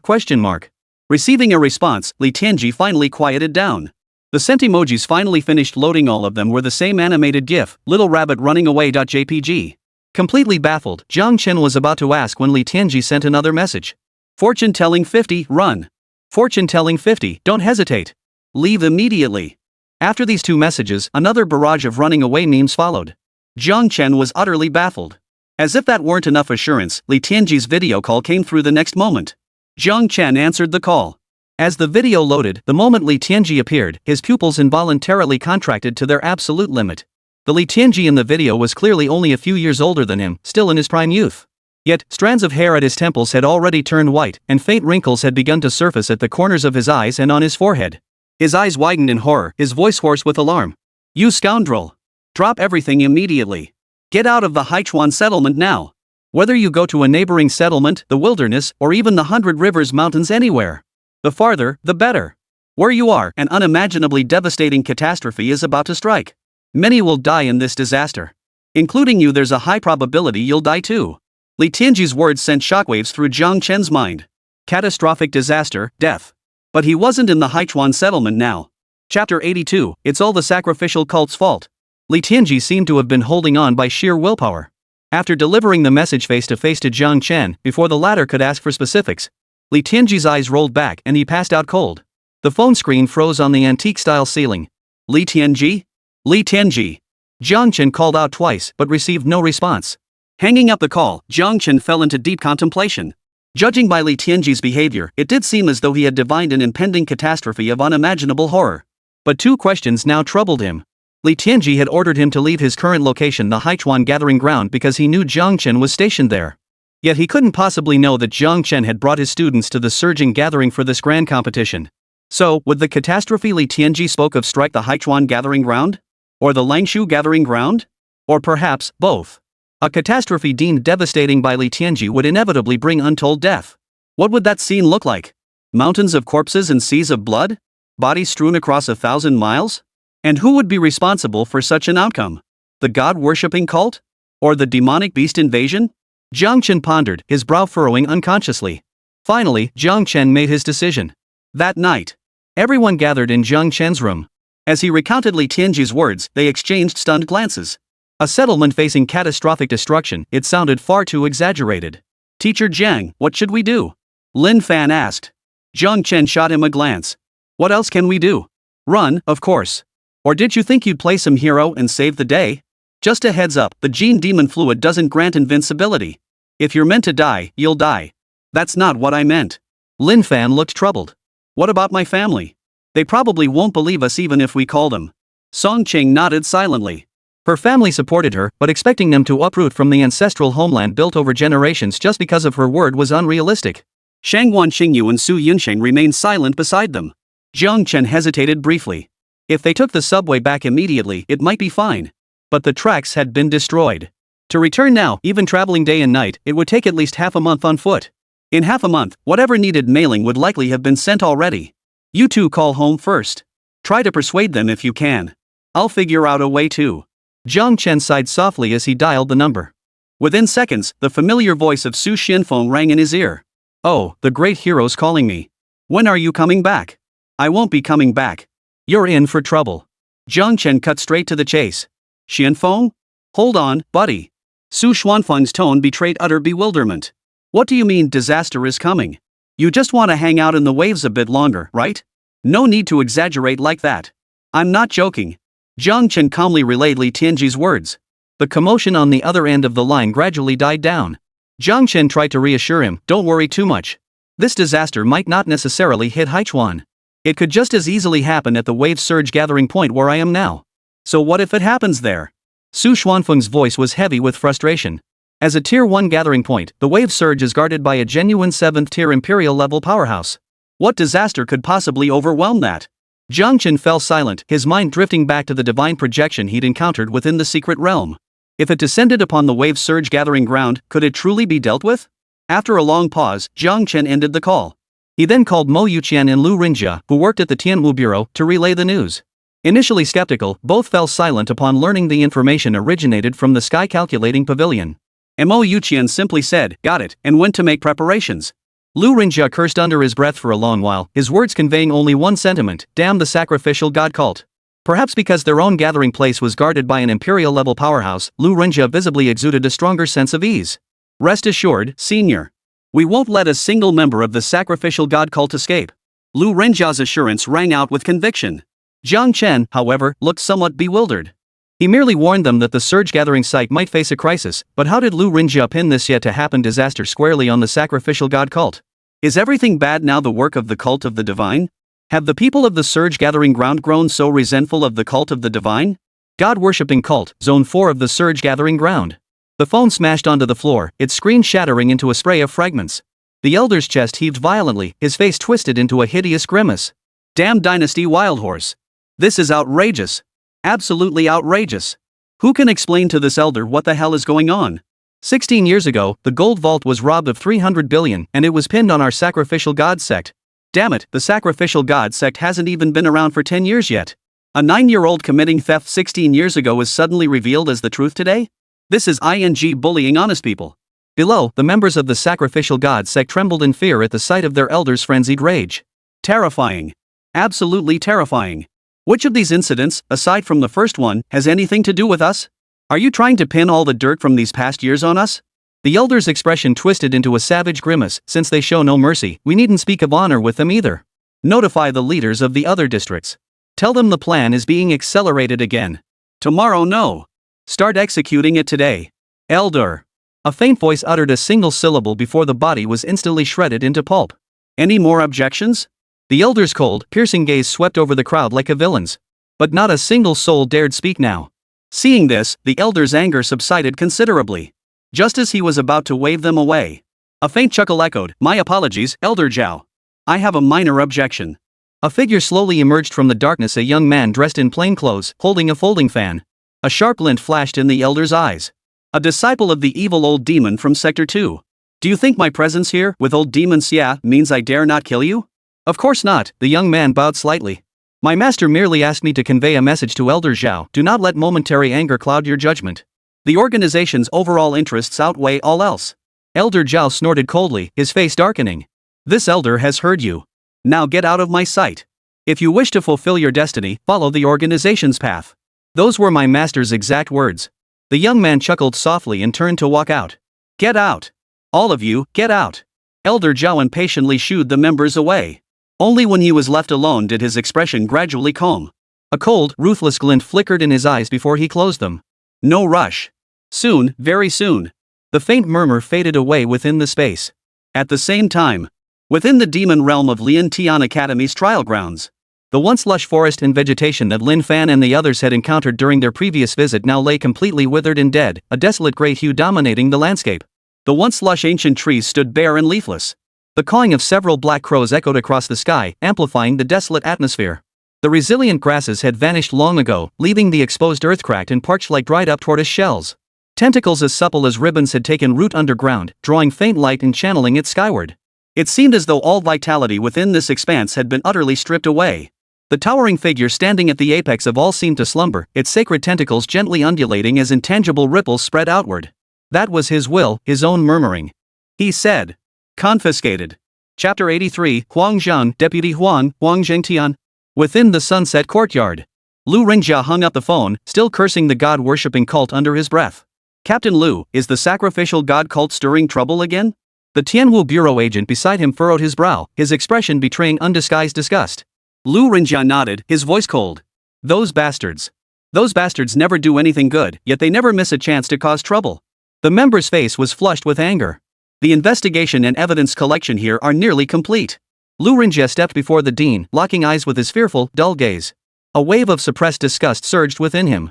Receiving a response, Li Tianji finally quieted down. The sent emojis finally finished loading. All of them were the same animated GIF, little rabbit running away.jpg. Completely baffled, Jiang Chen was about to ask when Li Tianji sent another message. Fortune telling 50, run. Fortune telling 50, don't hesitate. Leave immediately. After these 2 messages, another barrage of running away memes followed. Jiang Chen was utterly baffled. As if that weren't enough assurance, Li Tianji's video call came through the next moment. Jiang Chen answered the call. As the video loaded, the moment Li Tianji appeared, his pupils involuntarily contracted to their absolute limit. The Li Tianji in the video was clearly only a few years older than him, still in his prime youth. Yet, strands of hair at his temples had already turned white, and faint wrinkles had begun to surface at the corners of his eyes and on his forehead. His eyes widened in horror, his voice hoarse with alarm. "You scoundrel! Drop everything immediately. Get out of the Haichuan settlement now. Whether you go to a neighboring settlement, the wilderness, or even the 100 Rivers Mountains anywhere. The farther, the better. Where you are, an unimaginably devastating catastrophe is about to strike. Many will die in this disaster. Including you, there's a high probability you'll die too." Li Tianji's words sent shockwaves through Jiang Chen's mind. Catastrophic disaster, death. But he wasn't in the Haichuan settlement now. Chapter 82, It's all the sacrificial cult's fault. Li Tianji seemed to have been holding on by sheer willpower. After delivering the message face-to-face to Jiang Chen, before the latter could ask for specifics, Li Tianji's eyes rolled back and he passed out cold. The phone screen froze on the antique-style ceiling. "Li Tianji? Li Tianji." Jiang Chen called out twice but received no response. Hanging up the call, Jiang Chen fell into deep contemplation. Judging by Li Tianji's behavior, it did seem as though he had divined an impending catastrophe of unimaginable horror. But two questions now troubled him. Li Tianji had ordered him to leave his current location, the Haichuan Gathering Ground, because he knew Jiang Chen was stationed there. Yet he couldn't possibly know that Jiang Chen had brought his students to the surging gathering for this grand competition. So, would the catastrophe Li Tianji spoke of strike the Haichuan Gathering Ground? Or the Langshu Gathering Ground? Or perhaps, both? A catastrophe deemed devastating by Li Tianji would inevitably bring untold death. What would that scene look like? Mountains of corpses and seas of blood? Bodies strewn across 1,000 miles? And who would be responsible for such an outcome? The god-worshipping cult? Or the demonic beast invasion? Jiang Chen pondered, his brow furrowing unconsciously. Finally, Jiang Chen made his decision. That night, everyone gathered in Jiang Chen's room. As he recounted Li Tianji's words, they exchanged stunned glances. A settlement facing catastrophic destruction, it sounded far too exaggerated. "Teacher Jiang, what should we do?" Lin Fan asked. Jiang Chen shot him a glance. "What else can we do? Run, of course. Or did you think you'd play some hero and save the day? Just a heads up, the gene demon fluid doesn't grant invincibility. If you're meant to die, you'll die." "That's not what I meant." Lin Fan looked troubled. "What about my family? They probably won't believe us even if we call them." Song Qing nodded silently. Her family supported her, but expecting them to uproot from the ancestral homeland built over generations just because of her word was unrealistic. Shangguan Xingyu and Su Yunsheng remained silent beside them. Jiang Chen hesitated briefly. If they took the subway back immediately, it might be fine. But the tracks had been destroyed. To return now, even traveling day and night, it would take at least half a month on foot. In half a month, whatever needed mailing would likely have been sent already. You two call home first. Try to persuade them if you can. I'll figure out a way too. Jiang Chen sighed softly as he dialed the number. Within seconds, the familiar voice of Su Xianfeng rang in his ear. "Oh, the great hero's calling me. When are you coming back?" "I won't be coming back. You're in for trouble." Jiang Chen cut straight to the chase. "Xianfeng? Hold on, buddy." Su Xuanfeng's tone betrayed utter bewilderment. "What do you mean disaster is coming? You just want to hang out in the waves a bit longer, right? No need to exaggerate like that." "I'm not joking." Jiang Chen calmly relayed Li Tianji's words. The commotion on the other end of the line gradually died down. Jiang Chen tried to reassure him, "Don't worry too much. This disaster might not necessarily hit Haichuan. It could just as easily happen at the wave surge gathering point where I am now." "So what if it happens there?" Su Xuanfeng's voice was heavy with frustration. As a Tier 1 gathering point, the wave surge is guarded by a genuine 7th tier Imperial level powerhouse. What disaster could possibly overwhelm that? Jiang Chen fell silent, his mind drifting back to the divine projection he'd encountered within the secret realm. If it descended upon the wave surge gathering ground, could it truly be dealt with? After a long pause, Jiang Chen ended the call. He then called Mo Yuqian and Lu Rinjia, who worked at the Tianwu Bureau, to relay the news. Initially skeptical, both fell silent upon learning the information originated from the Sky Calculating Pavilion. Mo Yuqian simply said, "Got it," and went to make preparations. Lu Rinjia cursed under his breath for a long while, his words conveying only one sentiment: damn the sacrificial god cult. Perhaps because their own gathering place was guarded by an Imperial-level powerhouse, Lu Rinjia visibly exuded a stronger sense of ease. "Rest assured, senior. We won't let a single member of the sacrificial god cult escape." Lu Rinjia's assurance rang out with conviction. Jiang Chen, however, looked somewhat bewildered. He merely warned them that the surge gathering site might face a crisis, but how did Lu Rinjia pin this yet-to-happen disaster squarely on the sacrificial god cult? Is everything bad now the work of the cult of the divine? Have the people of the Surge Gathering Ground grown so resentful of the cult of the divine? God-worshipping cult, Zone 4 of the Surge Gathering Ground. The phone smashed onto the floor, its screen shattering into a spray of fragments. The elder's chest heaved violently, his face twisted into a hideous grimace. Damn Dynasty Wildhorse. This is outrageous. Absolutely outrageous. Who can explain to this elder what the hell is going on? 16 years ago, the gold vault was robbed of 300 billion and it was pinned on our sacrificial god sect. Damn it, the sacrificial god sect hasn't even been around for 10 years yet. A 9-year-old committing theft 16 years ago is suddenly revealed as the truth today? This is bullying honest people. Below, the members of the sacrificial god sect trembled in fear at the sight of their elder's frenzied rage. Terrifying. Absolutely terrifying. Which of these incidents, aside from the first one, has anything to do with us? Are you trying to pin all the dirt from these past years on us? The elder's expression twisted into a savage grimace. Since they show no mercy, we needn't speak of honor with them either. Notify the leaders of the other districts. Tell them the plan is being accelerated again. Tomorrow no. Start executing it today. Elder. A faint voice uttered a single syllable before the body was instantly shredded into pulp. Any more objections? The elder's cold, piercing gaze swept over the crowd like a villain's. But not a single soul dared speak now. Seeing this, the elder's anger subsided considerably. Just as he was about to wave them away, a faint chuckle echoed, "My apologies, Elder Zhao. I have a minor objection." A figure slowly emerged from the darkness, a young man dressed in plain clothes, holding a folding fan. A sharp glint flashed in the elder's eyes. A disciple of the evil old demon from Sector 2. Do you think my presence here, with old demon Xia, means I dare not kill you? Of course not, the young man bowed slightly. My master merely asked me to convey a message to Elder Zhao. Do not let momentary anger cloud your judgment. The organization's overall interests outweigh all else. Elder Zhao snorted coldly, his face darkening. This elder has heard you. Now get out of my sight. If you wish to fulfill your destiny, follow the organization's path. Those were my master's exact words. The young man chuckled softly and turned to walk out. Get out. All of you, get out. Elder Zhao impatiently shooed the members away. Only when he was left alone did his expression gradually calm. A cold, ruthless glint flickered in his eyes before he closed them. No rush. Soon, very soon. The faint murmur faded away within the space. At the same time, within the demon realm of Lian Tian Academy's trial grounds, the once lush forest and vegetation that Lin Fan and the others had encountered during their previous visit now lay completely withered and dead, a desolate gray hue dominating the landscape. The once lush ancient trees stood bare and leafless. The cawing of several black crows echoed across the sky, amplifying the desolate atmosphere. The resilient grasses had vanished long ago, leaving the exposed earth cracked and parched like dried-up tortoise shells. Tentacles as supple as ribbons had taken root underground, drawing faint light and channeling it skyward. It seemed as though all vitality within this expanse had been utterly stripped away. The towering figure standing at the apex of all seemed to slumber, its sacred tentacles gently undulating as intangible ripples spread outward. That was his will, his own murmuring. He said. Confiscated. Chapter 83, Huang Zhang, Deputy Huang Zhengtian. Within the sunset courtyard. Lu Ringjia hung up the phone, still cursing the god-worshipping cult under his breath. Captain Lu, is the sacrificial god cult stirring trouble again? The Tianwu bureau agent beside him furrowed his brow, his expression betraying undisguised disgust. Lu Ringjia nodded, his voice cold. Those bastards. Those bastards never do anything good, yet they never miss a chance to cause trouble. The member's face was flushed with anger. The investigation and evidence collection here are nearly complete. Lu Ringjia stepped before the dean, locking eyes with his fearful, dull gaze. A wave of suppressed disgust surged within him.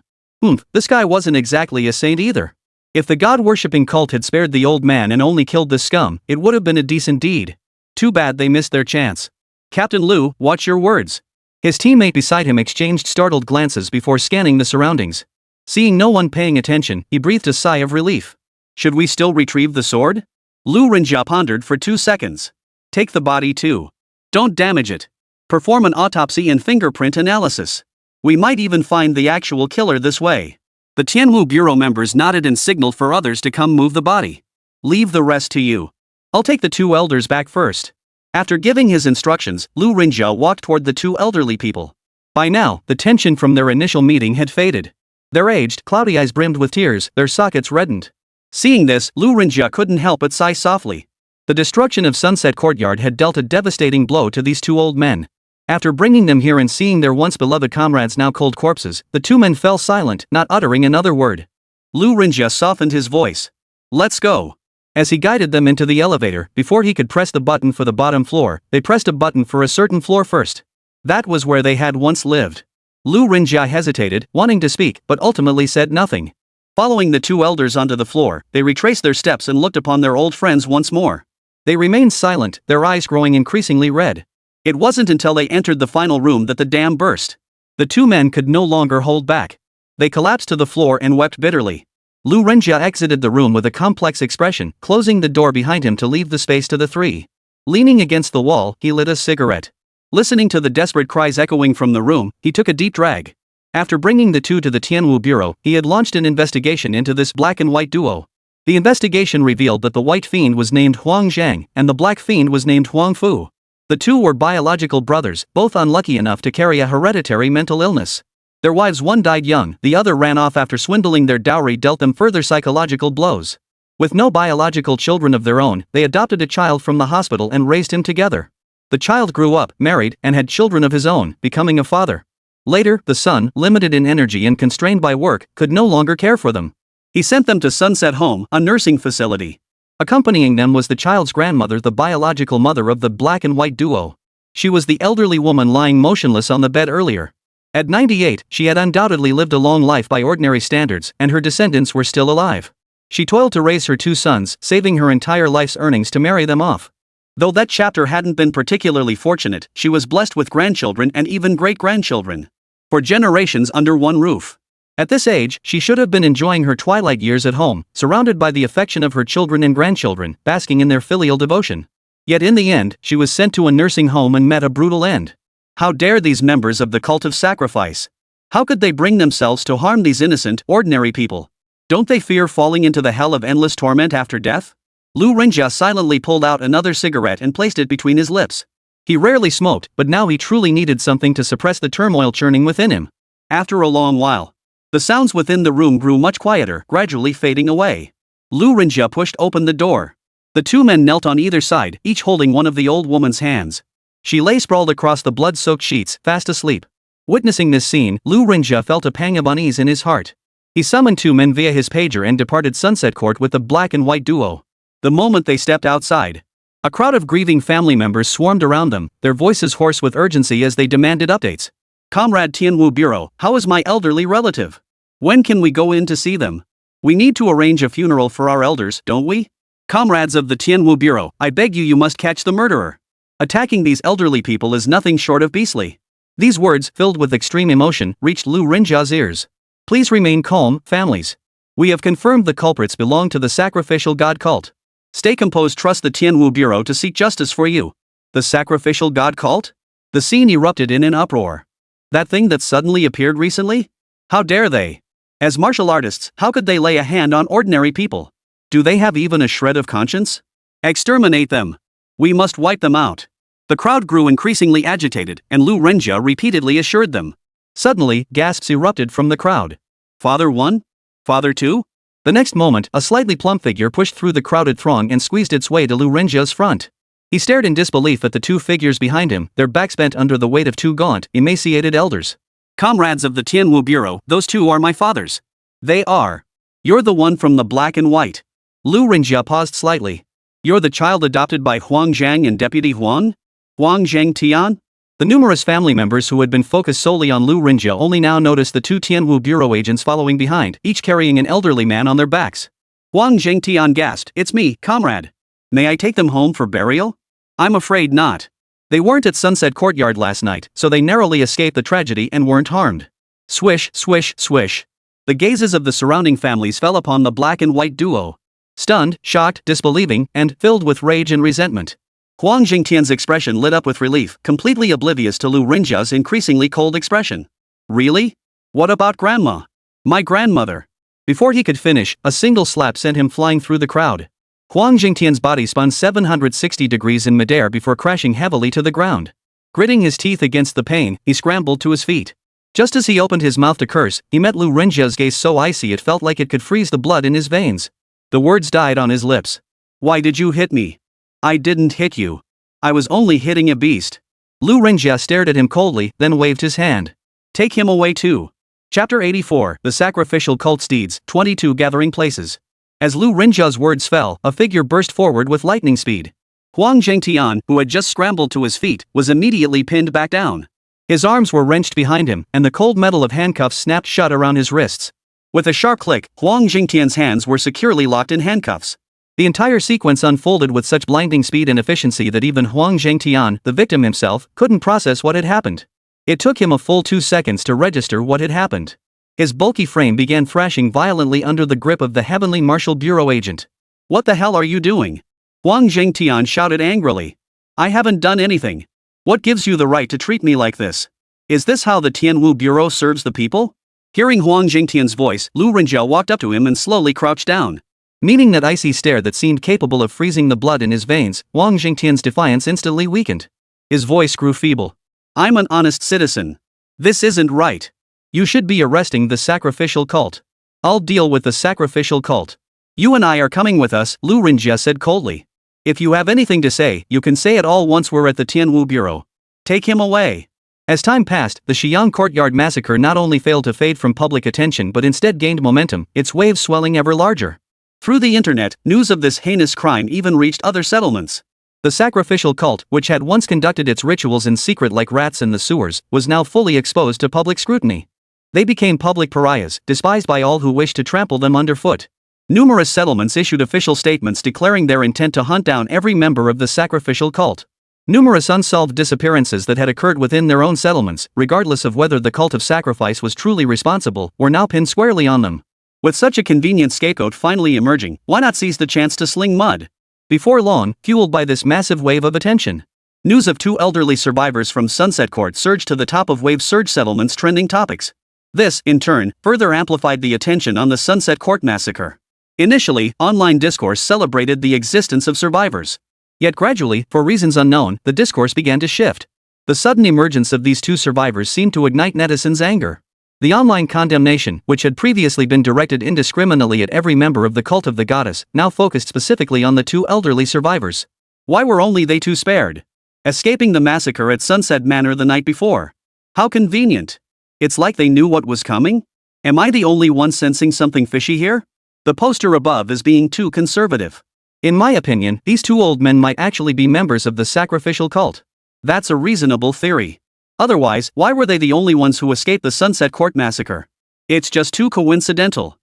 This guy wasn't exactly a saint either. If the god-worshipping cult had spared the old man and only killed this scum, it would have been a decent deed. Too bad they missed their chance. Captain Lu, watch your words. His teammate beside him exchanged startled glances before scanning the surroundings. Seeing no one paying attention, he breathed a sigh of relief. Should we still retrieve the sword? Lu Ringjia pondered for 2 seconds. Take the body too. Don't damage it. Perform an autopsy and fingerprint analysis. We might even find the actual killer this way. The Tianwu Bureau members nodded and signaled for others to come move the body. Leave the rest to you. I'll take the 2 elders back first. After giving his instructions, Lu Ringjia walked toward the 2 elderly people. By now, the tension from their initial meeting had faded. Their aged, cloudy eyes brimmed with tears, their sockets reddened. Seeing this, Lu Ringjia couldn't help but sigh softly. The destruction of Sunset Courtyard had dealt a devastating blow to these 2 old men. After bringing them here and seeing their once beloved comrades now cold corpses, the 2 men fell silent, not uttering another word. Lu Ringjia softened his voice. Let's go. As he guided them into the elevator, before he could press the button for the bottom floor, they pressed a button for a certain floor first. That was where they had once lived. Lu Renjia hesitated, wanting to speak, but ultimately said nothing. Following the two elders onto the floor, they retraced their steps and looked upon their old friends once more. They remained silent, their eyes growing increasingly red. It wasn't until they entered the final room that the dam burst. The two men could no longer hold back. They collapsed to the floor and wept bitterly. Lu Renjia exited the room with a complex expression, closing the door behind him to leave the space to the three. Leaning against the wall, he lit a cigarette. Listening to the desperate cries echoing from the room, he took a deep drag. After bringing the two to the Tianwu Bureau, he had launched an investigation into this black and white duo. The investigation revealed that the white fiend was named Huang Zhang and the black fiend was named Huang Fu. The two were biological brothers, both unlucky enough to carry a hereditary mental illness. Their wives, one died young, the other ran off after swindling their dowry dealt them further psychological blows. With no biological children of their own, they adopted a child from the hospital and raised him together. The child grew up, married, and had children of his own, becoming a father. Later, the son, limited in energy and constrained by work, could no longer care for them. He sent them to Sunset Home, a nursing facility. Accompanying them was the child's grandmother, the biological mother of the black and white duo. She was the elderly woman lying motionless on the bed earlier. At 98, she had undoubtedly lived a long life by ordinary standards, and her descendants were still alive. She toiled to raise her two sons, saving her entire life's earnings to marry them off. Though that chapter hadn't been particularly fortunate, she was blessed with grandchildren and even great-grandchildren. For generations under one roof. At this age, she should have been enjoying her twilight years at home, surrounded by the affection of her children and grandchildren, basking in their filial devotion. Yet in the end, she was sent to a nursing home and met a brutal end. How dare these members of the cult of sacrifice? How could they bring themselves to harm these innocent, ordinary people? Don't they fear falling into the hell of endless torment after death? Lu Renjia silently pulled out another cigarette and placed it between his lips. He rarely smoked, but now he truly needed something to suppress the turmoil churning within him. After a long while, the sounds within the room grew much quieter, gradually fading away. Lu Renjia pushed open the door. The two men knelt on either side, each holding one of the old woman's hands. She lay sprawled across the blood-soaked sheets, fast asleep. Witnessing this scene, Lu Renjia felt a pang of unease in his heart. He summoned two men via his pager and departed Sunset Court with the black and white duo. The moment they stepped outside, a crowd of grieving family members swarmed around them, their voices hoarse with urgency as they demanded updates. Comrade Tianwu Bureau, how is my elderly relative? When can we go in to see them? We need to arrange a funeral for our elders, don't we? Comrades of the Tianwu Bureau, I beg you must catch the murderer. Attacking these elderly people is nothing short of beastly. These words, filled with extreme emotion, reached Lu Renjia's ears. Please remain calm, families. We have confirmed the culprits belong to the sacrificial god cult. Stay composed, trust the Tianwu Bureau to seek justice for you. The sacrificial god cult? The scene erupted in an uproar. That thing that suddenly appeared recently? How dare they? As martial artists, how could they lay a hand on ordinary people? Do they have even a shred of conscience? Exterminate them. We must wipe them out. The crowd grew increasingly agitated, and Lu Renjia repeatedly assured them. Suddenly, gasps erupted from the crowd. Father 1? Father 2? The next moment, a slightly plump figure pushed through the crowded throng and squeezed its way to Lu Renjia's front. He stared in disbelief at the two figures behind him, their backs bent under the weight of two gaunt, emaciated elders. Comrades of the Tianwu Bureau, those two are my fathers. They are. You're the one from the black and white. Lu Renjia paused slightly. You're the child adopted by Huang Zhang and Deputy Huang? Huang Zhang Tian? The numerous family members who had been focused solely on Lu Renjia only now noticed the two Tianwu Bureau agents following behind, each carrying an elderly man on their backs. Huang Zhang Tian gasped, it's me, comrade. May I take them home for burial? I'm afraid not. They weren't at Sunset Courtyard last night, so they narrowly escaped the tragedy and weren't harmed. Swish, swish, swish. The gazes of the surrounding families fell upon the black and white duo. Stunned, shocked, disbelieving, and filled with rage and resentment. Huang Jingtian's expression lit up with relief, completely oblivious to Lu Renjia's increasingly cold expression. Really? What about Grandma? My grandmother. Before he could finish, a single slap sent him flying through the crowd. Huang Jingtian's body spun 760 degrees in midair before crashing heavily to the ground. Gritting his teeth against the pain, he scrambled to his feet. Just as he opened his mouth to curse, he met Lu Renjia's gaze so icy it felt like it could freeze the blood in his veins. The words died on his lips. Why did you hit me? I didn't hit you. I was only hitting a beast. Lu Renjia stared at him coldly, then waved his hand. Take him away too. Chapter 84, The Sacrificial Cult Steeds, 22 Gathering Places. As Lu Rinjia's words fell, a figure burst forward with lightning speed. Huang Zhengtian, who had just scrambled to his feet, was immediately pinned back down. His arms were wrenched behind him, and the cold metal of handcuffs snapped shut around his wrists. With a sharp click, Huang Zhengtian's hands were securely locked in handcuffs. The entire sequence unfolded with such blinding speed and efficiency that even Huang Zhengtian, the victim himself, couldn't process what had happened. It took him a full 2 seconds to register what had happened. His bulky frame began thrashing violently under the grip of the Heavenly Marshal Bureau agent. "What the hell are you doing?" Huang Zhengtian shouted angrily. "I haven't done anything. What gives you the right to treat me like this? Is this how the Tianwu Bureau serves the people?" Hearing Huang Zhengtian's voice, Lu Rinjiao walked up to him and slowly crouched down. Meeting that icy stare that seemed capable of freezing the blood in his veins, Huang Zhengtian's defiance instantly weakened. His voice grew feeble. "I'm an honest citizen. This isn't right. You should be arresting the sacrificial cult." "I'll deal with the sacrificial cult. You and I are coming with us," Lu Rinjia said coldly. "If you have anything to say, you can say it all once we're at the Tianwu Bureau. Take him away." As time passed, the Xi'an courtyard massacre not only failed to fade from public attention but instead gained momentum, its waves swelling ever larger. Through the internet, news of this heinous crime even reached other settlements. The sacrificial cult, which had once conducted its rituals in secret like rats in the sewers, was now fully exposed to public scrutiny. They became public pariahs, despised by all who wished to trample them underfoot. Numerous settlements issued official statements declaring their intent to hunt down every member of the sacrificial cult. Numerous unsolved disappearances that had occurred within their own settlements, regardless of whether the cult of sacrifice was truly responsible, were now pinned squarely on them. With such a convenient scapegoat finally emerging, why not seize the chance to sling mud? Before long, fueled by this massive wave of attention, news of 2 elderly survivors from Sunset Court surged to the top of Wave Surge Settlement's trending topics. This, in turn, further amplified the attention on the Sunset Court massacre. Initially, online discourse celebrated the existence of survivors. Yet gradually, for reasons unknown, the discourse began to shift. The sudden emergence of these 2 survivors seemed to ignite netizens' anger. The online condemnation, which had previously been directed indiscriminately at every member of the cult of the goddess, now focused specifically on the 2 elderly survivors. Why were only they 2 spared? Escaping the massacre at Sunset Manor the night before. How convenient. It's like they knew what was coming? Am I the only one sensing something fishy here? The poster above is being too conservative. In my opinion, these 2 old men might actually be members of the sacrificial cult. That's a reasonable theory. Otherwise, why were they the only ones who escaped the Sunset Court massacre? It's just too coincidental.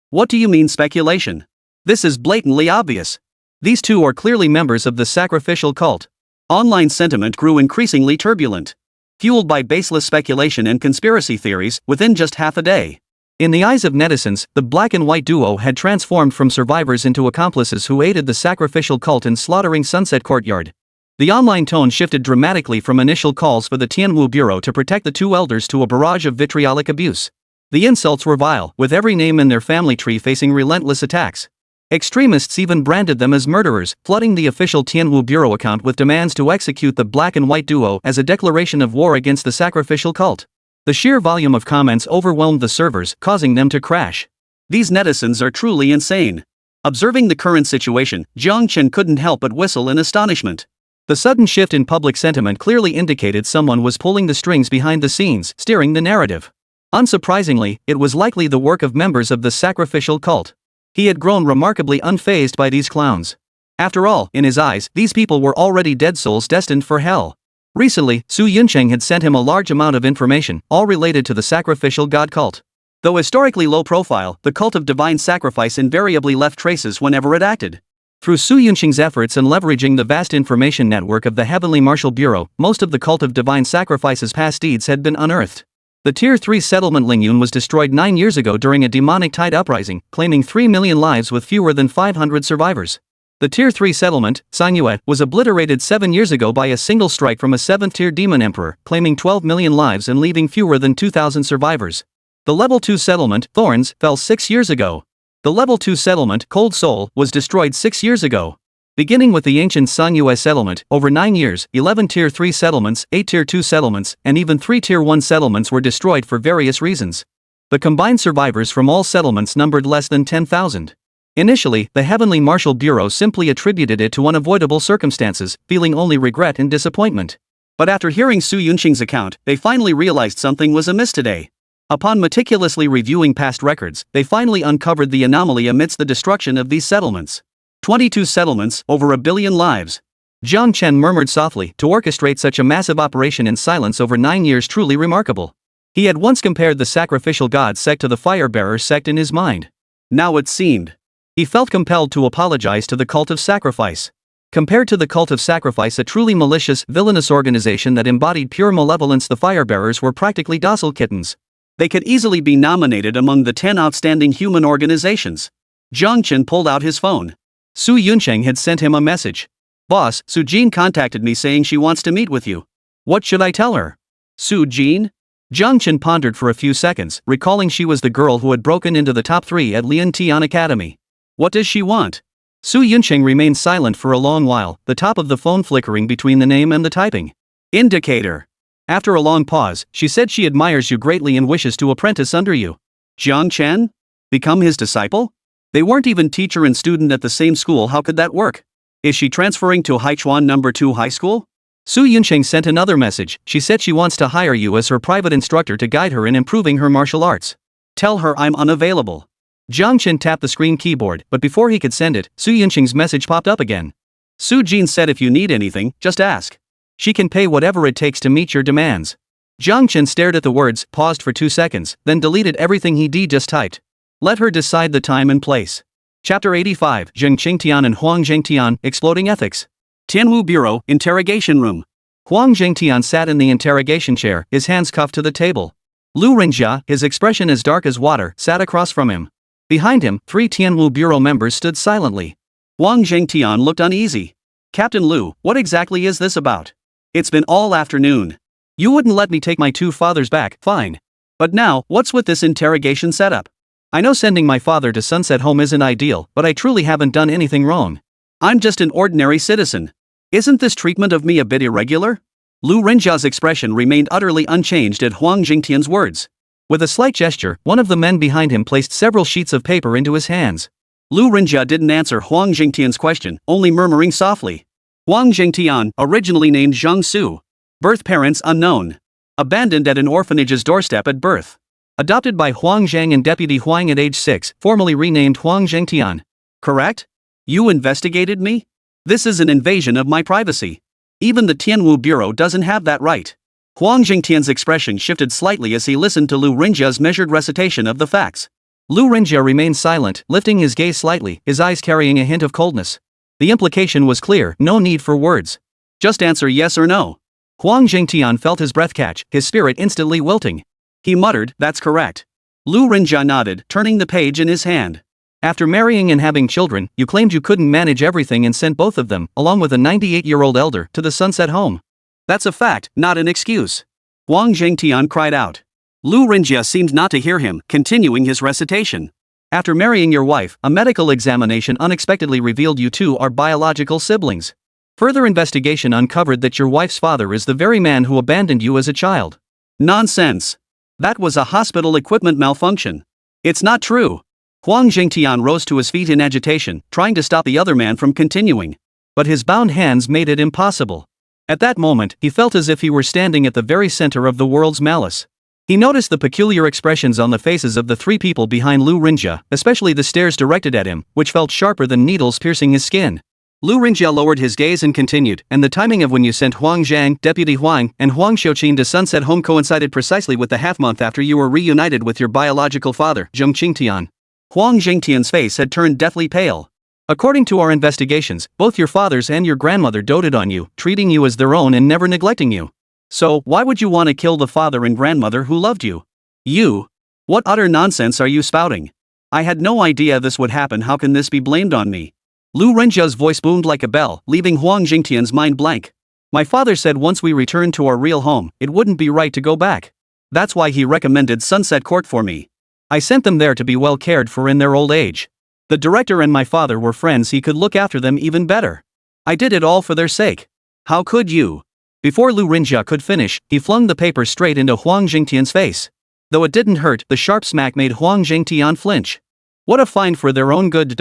What do you mean speculation? This is blatantly obvious. These 2 are clearly members of the sacrificial cult. Online sentiment grew increasingly turbulent. Fueled by baseless speculation and conspiracy theories, within just half a day. In the eyes of netizens, the black and white duo had transformed from survivors into accomplices who aided the sacrificial cult in slaughtering Sunset Courtyard. The online tone shifted dramatically from initial calls for the Tianwu Bureau to protect the 2 elders to a barrage of vitriolic abuse. The insults were vile, with every name in their family tree facing relentless attacks. Extremists even branded them as murderers, flooding the official Tianwu Bureau account with demands to execute the black and white duo as a declaration of war against the sacrificial cult. The sheer volume of comments overwhelmed the servers, causing them to crash. These netizens are truly insane. Observing the current situation, Jiang Chen couldn't help but whistle in astonishment. The sudden shift in public sentiment clearly indicated someone was pulling the strings behind the scenes, steering the narrative. Unsurprisingly, it was likely the work of members of the sacrificial cult. He had grown remarkably unfazed by these clowns. After all, in his eyes, these people were already dead souls destined for hell. Recently, Su Yuncheng had sent him a large amount of information, all related to the sacrificial god cult. Though historically low profile, the cult of divine sacrifice invariably left traces whenever it acted. Through Su Yuncheng's efforts and leveraging the vast information network of the Heavenly Marshal Bureau, most of the cult of divine sacrifice's past deeds had been unearthed. The Tier 3 settlement Lingyun was destroyed 9 years ago during a demonic tide uprising, claiming 3 million lives with fewer than 500 survivors. The Tier 3 settlement, Sanyue, was obliterated 7 years ago by a single strike from a 7th-tier demon emperor, claiming 12 million lives and leaving fewer than 2,000 survivors. The Level 2 settlement, Thorns, fell 6 years ago. The Level 2 settlement, Cold Soul, was destroyed 6 years ago. Beginning with the ancient Sanyue settlement, over 9 years, 11 Tier 3 settlements, 8 Tier 2 settlements, and even 3 Tier 1 settlements were destroyed for various reasons. The combined survivors from all settlements numbered less than 10,000. Initially, the Heavenly Marshal Bureau simply attributed it to unavoidable circumstances, feeling only regret and disappointment. But after hearing Su Yunqing's account, they finally realized something was amiss today. Upon meticulously reviewing past records, they finally uncovered the anomaly amidst the destruction of these settlements. 22 settlements, over 1 billion lives. Jiang Chen murmured softly. To orchestrate such a massive operation in silence over 9 years, truly remarkable. He had once compared the sacrificial god sect to the fire-bearer sect in his mind. Now it seemed. He felt compelled to apologize to the cult of sacrifice. Compared to the cult of sacrifice, a truly malicious, villainous organization that embodied pure malevolence, the fire-bearers were practically docile kittens. They could easily be nominated among the 10 outstanding human organizations. Jiang Chen pulled out his phone. Su Yuncheng had sent him a message. Boss, Su Jin contacted me saying she wants to meet with you. What should I tell her? Su Jin? Jiang Chen pondered for a few seconds, recalling she was the girl who had broken into the top 3 at Lian Tian Academy. What does she want? Su Yuncheng remained silent for a long while, the top of the phone flickering between the name and the typing indicator. After a long pause, she said she admires you greatly and wishes to apprentice under you. Jiang Chen? Become his disciple? They weren't even teacher and student at the same school. How could that work? Is she transferring to Haichuan No. 2 High School? Su Yuncheng sent another message. She said she wants to hire you as her private instructor to guide her in improving her martial arts. Tell her I'm unavailable. Jiang Chen tapped the screen keyboard, but before he could send it, Su Yuncheng's message popped up again. Su Jin said if you need anything, just ask. She can pay whatever it takes to meet your demands. Jiang Chen stared at the words, paused for 2 seconds, then deleted everything he just typed. Let her decide the time and place. Chapter 85, Zheng Qingtian and Huang Zhengtian, Exploding Ethics. Tianwu Bureau, Interrogation Room. Huang Zhengtian sat in the interrogation chair, his hands cuffed to the table. Lu Rinjia, his expression as dark as water, sat across from him. Behind him, 3 Tianwu Bureau members stood silently. Huang Zhengtian looked uneasy. Captain Lu, what exactly is this about? It's been all afternoon. You wouldn't let me take my 2 fathers back, fine. But now, what's with this interrogation setup? I know sending my father to Sunset Home isn't ideal, but I truly haven't done anything wrong. I'm just an ordinary citizen. Isn't this treatment of me a bit irregular? Lu Rinjia's expression remained utterly unchanged at Huang Jingtian's words. With a slight gesture, one of the men behind him placed several sheets of paper into his hands. Lu Rinjia didn't answer Huang Jingtian's question, only murmuring softly. Huang Jingtian, originally named Zhang Su. Birth parents unknown. Abandoned at an orphanage's doorstep at birth. Adopted by Huang Zhang and Deputy Huang at age 6, formally renamed Huang Zhengtian. Correct? You investigated me? This is an invasion of my privacy. Even the Tianwu Bureau doesn't have that right. Huang Jingtian's expression shifted slightly as he listened to Lu Rinjia's measured recitation of the facts. Lu Rinjia remained silent, lifting his gaze slightly, his eyes carrying a hint of coldness. The implication was clear, no need for words. Just answer yes or no. Huang Zhengtian felt his breath catch, his spirit instantly wilting. He muttered, that's correct. Lu Rinjia nodded, turning the page in his hand. After marrying and having children, you claimed you couldn't manage everything and sent both of them, along with a 98-year-old elder, to the Sunset Home. That's a fact, not an excuse. Huang Zhengtian cried out. Lu Rinjia seemed not to hear him, continuing his recitation. After marrying your wife, a medical examination unexpectedly revealed you 2 are biological siblings. Further investigation uncovered that your wife's father is the very man who abandoned you as a child. Nonsense. That was a hospital equipment malfunction. It's not true. Huang Jingtian rose to his feet in agitation, trying to stop the other man from continuing. But his bound hands made it impossible. At that moment, he felt as if he were standing at the very center of the world's malice. He noticed the peculiar expressions on the faces of the 3 people behind Lu Rinjia, especially the stares directed at him, which felt sharper than needles piercing his skin. Lu Rinjia lowered his gaze and continued, and the timing of when you sent Huang Zhang, Deputy Huang, and Huang Xiuqin to Sunset Home coincided precisely with the half-month after you were reunited with your biological father, Zheng Qingtian. Huang Jingtian's face had turned deathly pale. According to our investigations, both your fathers and your grandmother doted on you, treating you as their own and never neglecting you. So, why would you want to kill the father and grandmother who loved you? You? What utter nonsense are you spouting? I had no idea this would happen. How can this be blamed on me? Lu Renjia's voice boomed like a bell, leaving Huang Jingtian's mind blank. My father said once we returned to our real home, it wouldn't be right to go back. That's why he recommended Sunset Court for me. I sent them there to be well cared for in their old age. The director and my father were friends, he could look after them even better. I did it all for their sake. How could you? Before Lu Rinjia could finish, he flung the paper straight into Huang Jingtian's face. Though it didn't hurt, the sharp smack made Huang Jingtian flinch. What a find for their own good.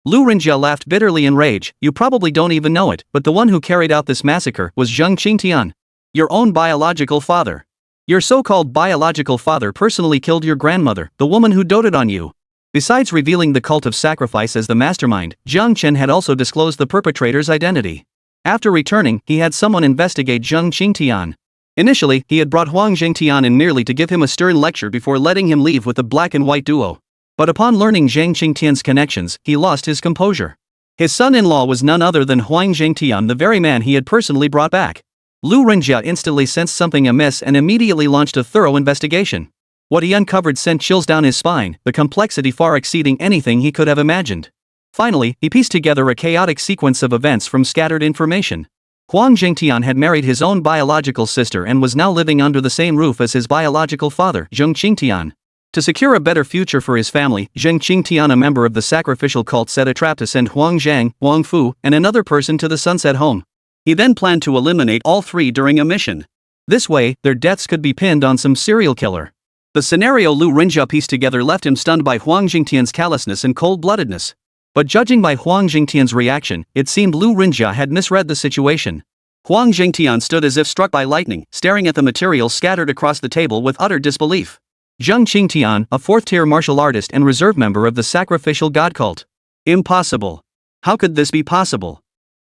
Lu Rinjia laughed bitterly in rage. You probably don't even know it, but the one who carried out this massacre was Zheng Qingtian. Your own biological father. Your so-called biological father personally killed your grandmother, the woman who doted on you. Besides revealing the cult of sacrifice as the mastermind, Jiang Chen had also disclosed the perpetrator's identity. After returning, he had someone investigate Zheng Qingtian. Initially, he had brought Huang Jingtian in merely to give him a stern lecture before letting him leave with the black and white duo. But upon learning Zheng Qingtian's connections, he lost his composure. His son-in-law was none other than Huang Jingtian, the very man he had personally brought back. Lu Renjia instantly sensed something amiss and immediately launched a thorough investigation. What he uncovered sent chills down his spine, the complexity far exceeding anything he could have imagined. Finally, he pieced together a chaotic sequence of events from scattered information. Huang Jingtian had married his own biological sister and was now living under the same roof as his biological father, Zheng Qingtian. To secure a better future for his family, Zheng Qingtian, a member of the sacrificial cult, set a trap to send Huang Zhang, Huang Fu, and another person to the Sunset Home. He then planned to eliminate all three during a mission. This way, their deaths could be pinned on some serial killer. The scenario Lu Renjia pieced together left him stunned by Huang Jingtian's callousness and cold-bloodedness. But judging by Huang Jingtian's reaction, it seemed Lu Renjia had misread the situation. Huang Jingtian stood as if struck by lightning, staring at the material scattered across the table with utter disbelief. Zheng Qingtian, a fourth-tier martial artist and reserve member of the sacrificial god cult. Impossible. How could this be possible?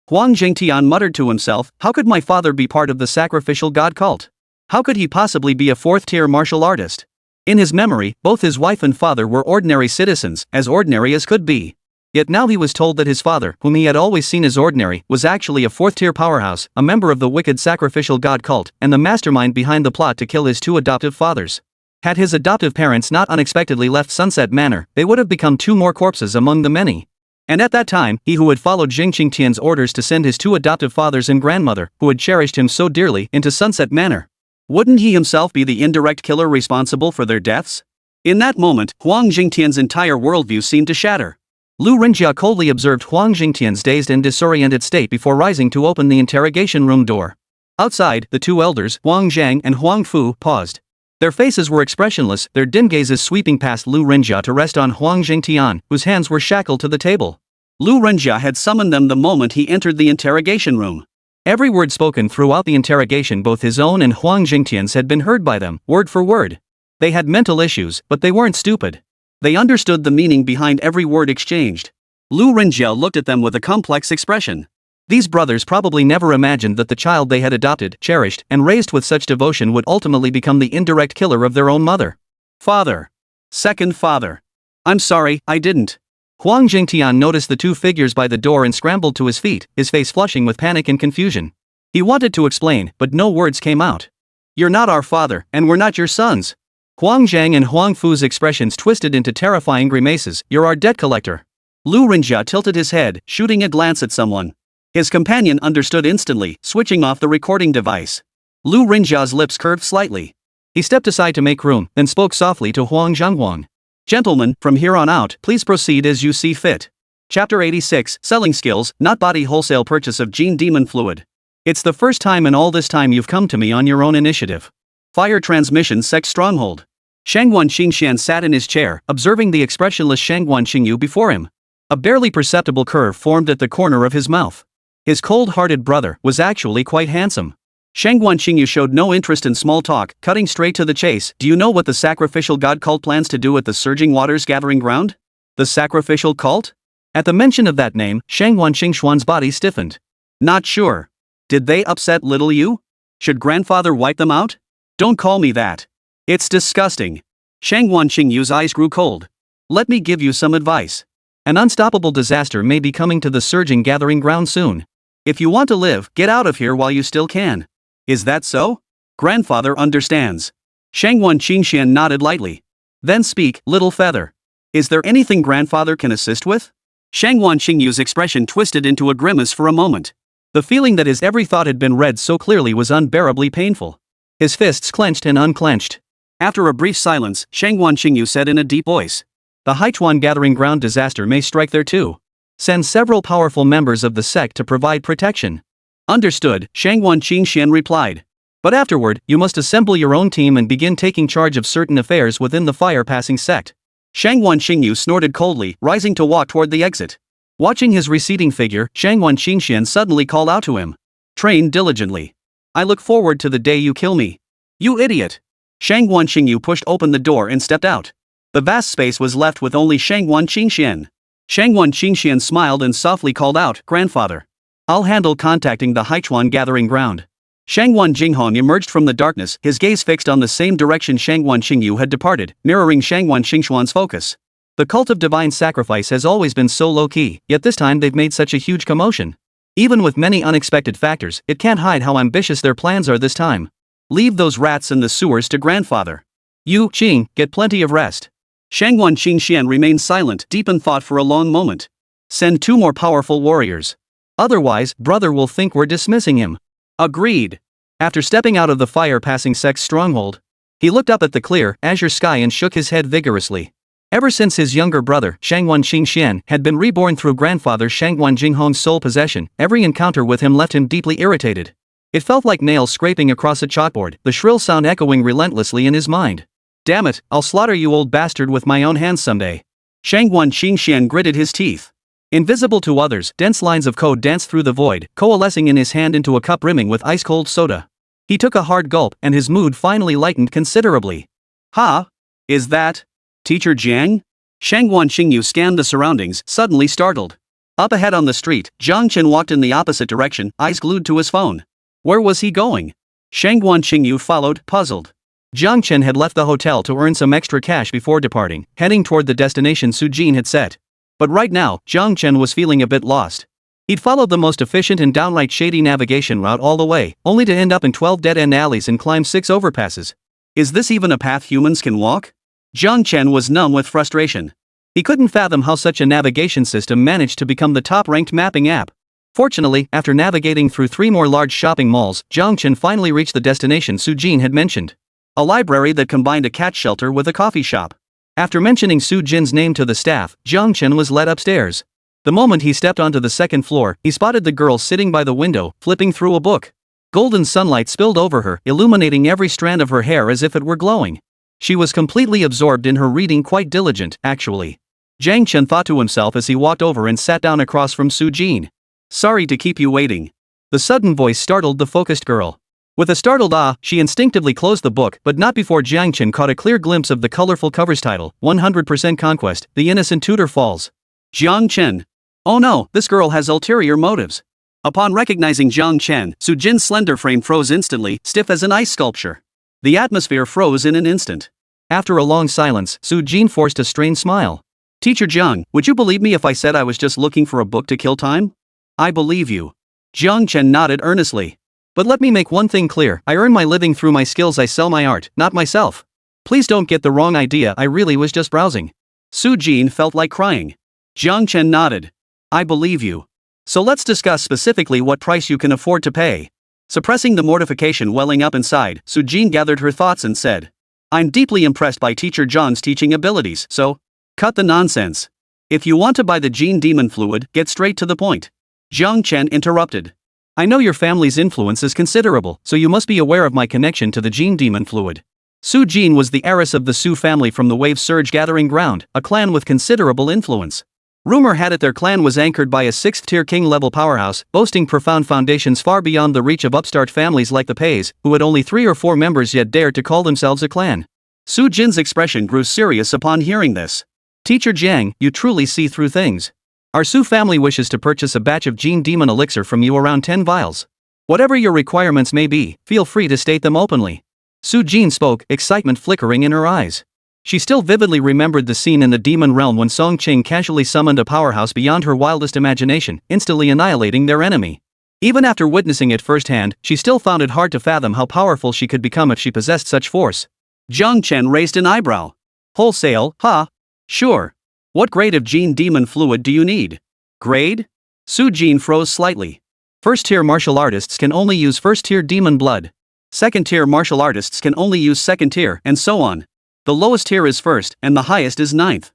Huang Jingtian muttered to himself, how could my father be part of the sacrificial god cult? How could he possibly be a fourth-tier martial artist? In his memory, both his wife and father were ordinary citizens, as ordinary as could be. Yet now he was told that his father, whom he had always seen as ordinary, was actually a fourth-tier powerhouse, a member of the wicked sacrificial god cult, and the mastermind behind the plot to kill his two adoptive fathers. Had his adoptive parents not unexpectedly left Sunset Manor, they would have become two more corpses among the many. And at that time, he who had followed Zheng Qingtian's orders to send his two adoptive fathers and grandmother, who had cherished him so dearly, into Sunset Manor. Wouldn't he himself be the indirect killer responsible for their deaths? In that moment, Huang Jingtian's entire worldview seemed to shatter. Lu Renjia coldly observed Huang Jingtian's dazed and disoriented state before rising to open the interrogation room door. Outside, the two elders, Huang Zhang and Huang Fu, paused. Their faces were expressionless, their dim gazes sweeping past Lu Renjia to rest on Huang Jingtian, whose hands were shackled to the table. Lu Renjia had summoned them the moment he entered the interrogation room. Every word spoken throughout the interrogation, both his own and Huang Jingtian's, had been heard by them, word for word. They had mental issues, but they weren't stupid. They understood the meaning behind every word exchanged. Lu Renjia looked at them with a complex expression. These brothers probably never imagined that the child they had adopted, cherished, and raised with such devotion would ultimately become the indirect killer of their own mother. Father. Second father. I'm sorry, I didn't. Huang Jingtian noticed the two figures by the door and scrambled to his feet, his face flushing with panic and confusion. He wanted to explain, but no words came out. You're not our father, and we're not your sons. Huang Zhang and Huang Fu's expressions twisted into terrifying grimaces. You're our debt collector. Lu Renjia tilted his head, shooting a glance at someone. His companion understood instantly, switching off the recording device. Lu Renjia's lips curved slightly. He stepped aside to make room, then spoke softly to Huang Zhanghuang. Gentlemen, from here on out, please proceed as you see fit. Chapter 86, Selling Skills, Not Body. Wholesale purchase of Gene Demon Fluid. It's the first time in all this time you've come to me on your own initiative. Fire Transmission Sex Stronghold. Shangguan Qingshan sat in his chair, observing the expressionless Shangguan Qingyu before him. A barely perceptible curve formed at the corner of his mouth. His cold-hearted brother was actually quite handsome. Shangguan Qingyu showed no interest in small talk, cutting straight to the chase. Do you know what the sacrificial god cult plans to do at the Surging Waters Gathering Ground? The sacrificial cult? At the mention of that name, Shangguan Qingshuan's body stiffened. Not sure. Did they upset little you? Should grandfather wipe them out? Don't call me that. It's disgusting. Shangguan Qingyu's eyes grew cold. Let me give you some advice. An unstoppable disaster may be coming to the Surging Gathering Ground soon. If you want to live, get out of here while you still can. Is that so? Grandfather understands. Shangguan Qingshan nodded lightly. Then speak, little feather. Is there anything grandfather can assist with? Shangguan Qingyu's expression twisted into a grimace for a moment. The feeling that his every thought had been read so clearly was unbearably painful. His fists clenched and unclenched. After a brief silence, Shangguan Qingyu said in a deep voice. The Haichuan Gathering Ground disaster may strike there too. Send several powerful members of the sect to provide protection. Understood, Shangguan Qingshan replied. But afterward, you must assemble your own team and begin taking charge of certain affairs within the fire-passing sect. Shangguan Qingyu snorted coldly, rising to walk toward the exit. Watching his receding figure, Shangguan Qingshan suddenly called out to him. Train diligently. I look forward to the day you kill me. You idiot. Shangguan Qingyu pushed open the door and stepped out. The vast space was left with only Shangguan Qingxian. Shangguan Qingxian smiled and softly called out, "Grandfather. I'll handle contacting the Haichuan gathering ground." Shangguan Jinghong emerged from the darkness, his gaze fixed on the same direction Shangguan Qingyu had departed, mirroring Shangguan Qingshuan's focus. The cult of divine sacrifice has always been so low-key, yet this time they've made such a huge commotion. Even with many unexpected factors, it can't hide how ambitious their plans are this time. Leave those rats in the sewers to grandfather. You, Qing, get plenty of rest. Shangguan Qingxian remained silent, deep in thought for a long moment. Send 2 more powerful warriors. Otherwise, brother will think we're dismissing him. Agreed. After stepping out of the fire-passing sect's stronghold, he looked up at the clear, azure sky and shook his head vigorously. Ever since his younger brother, Shangguan Qingxian, had been reborn through grandfather Shangguan Jinghong's soul possession, every encounter with him left him deeply irritated. It felt like nails scraping across a chalkboard, the shrill sound echoing relentlessly in his mind. Damn it, I'll slaughter you old bastard with my own hands someday. Shangguan Qingxian gritted his teeth. Invisible to others, dense lines of code danced through the void, coalescing in his hand into a cup brimming with ice-cold soda. He took a hard gulp, and his mood finally lightened considerably. Ha? Is that Teacher Jiang? Shangguan Qingyu scanned the surroundings, suddenly startled. Up ahead on the street, Jiang Chen walked in the opposite direction, eyes glued to his phone. Where was he going? Shangguan Qingyu followed, puzzled. Jiang Chen had left the hotel to earn some extra cash before departing, heading toward the destination Su Jin had set. But right now, Jiang Chen was feeling a bit lost. He'd followed the most efficient and downright shady navigation route all the way, only to end up in 12 dead-end alleys and climb 6 overpasses. Is this even a path humans can walk? Jiang Chen was numb with frustration. He couldn't fathom how such a navigation system managed to become the top-ranked mapping app. Fortunately, after navigating through 3 more large shopping malls, Jiang Chen finally reached the destination Su Jin had mentioned. A library that combined a cat shelter with a coffee shop. After mentioning Su Jin's name to the staff, Jiang Chen was led upstairs. The moment he stepped onto the 2nd floor, he spotted the girl sitting by the window, flipping through a book. Golden sunlight spilled over her, illuminating every strand of her hair as if it were glowing. She was completely absorbed in her reading, quite diligent, actually. Jiang Chen thought to himself as he walked over and sat down across from Su Jin. Sorry to keep you waiting. The sudden voice startled the focused girl. With a startled ah, she instinctively closed the book, but not before Jiang Chen caught a clear glimpse of the colorful cover's title, 100% Conquest, The Innocent Tutor Falls. Jiang Chen. Oh no, this girl has ulterior motives. Upon recognizing Jiang Chen, Su Jin's slender frame froze instantly, stiff as an ice sculpture. The atmosphere froze in an instant. After a long silence, Su Jin forced a strained smile. Teacher Jiang, would you believe me if I said I was just looking for a book to kill time? I believe you. Jiang Chen nodded earnestly. But let me make one thing clear, I earn my living through my skills, I sell my art, not myself. Please don't get the wrong idea, I really was just browsing. Su Jin felt like crying. Jiang Chen nodded. I believe you. So let's discuss specifically what price you can afford to pay. Suppressing the mortification welling up inside, Su Jin gathered her thoughts and said. I'm deeply impressed by Teacher Zhang's teaching abilities, so cut the nonsense. If you want to buy the Gene Demon Fluid, get straight to the point. Jiang Chen interrupted. I know your family's influence is considerable, so you must be aware of my connection to the Gene Demon Fluid. Su Jin was the heiress of the Su family from the Wave Surge Gathering Ground, a clan with considerable influence. Rumor had it their clan was anchored by a 6th-tier king-level powerhouse, boasting profound foundations far beyond the reach of upstart families like the Peis, who had only 3 or 4 members yet dared to call themselves a clan. Su Jin's expression grew serious upon hearing this. Teacher Jiang, you truly see through things. Our Su family wishes to purchase a batch of Gene Demon Elixir from you, around 10 vials. Whatever your requirements may be, feel free to state them openly. Su Jin spoke, excitement flickering in her eyes. She still vividly remembered the scene in the demon realm when Song Qing casually summoned a powerhouse beyond her wildest imagination, instantly annihilating their enemy. Even after witnessing it firsthand, she still found it hard to fathom how powerful she could become if she possessed such force. Jiang Chen raised an eyebrow. Wholesale, huh? Sure. What grade of Gene Demon Fluid do you need? Grade? Su Jin froze slightly. 1st-tier martial artists can only use 1st-tier demon blood. 2nd-tier martial artists can only use 2nd-tier, and so on. The lowest tier is 1st, and the highest is 9th.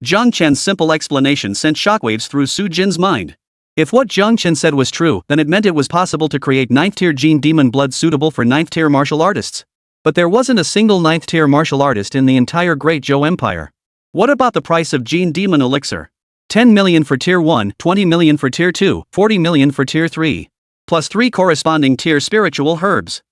Jiang Chen's simple explanation sent shockwaves through Su Jin's mind. If what Jiang Chen said was true, then it meant it was possible to create 9th-tier Gene Demon blood suitable for 9th-tier martial artists. But there wasn't a single 9th-tier martial artist in the entire Great Zhou Empire. What about the price of Gene Demon Elixir? 10 million for Tier 1, 20 million for Tier 2, 40 million for Tier 3. Plus 3 corresponding tier spiritual herbs.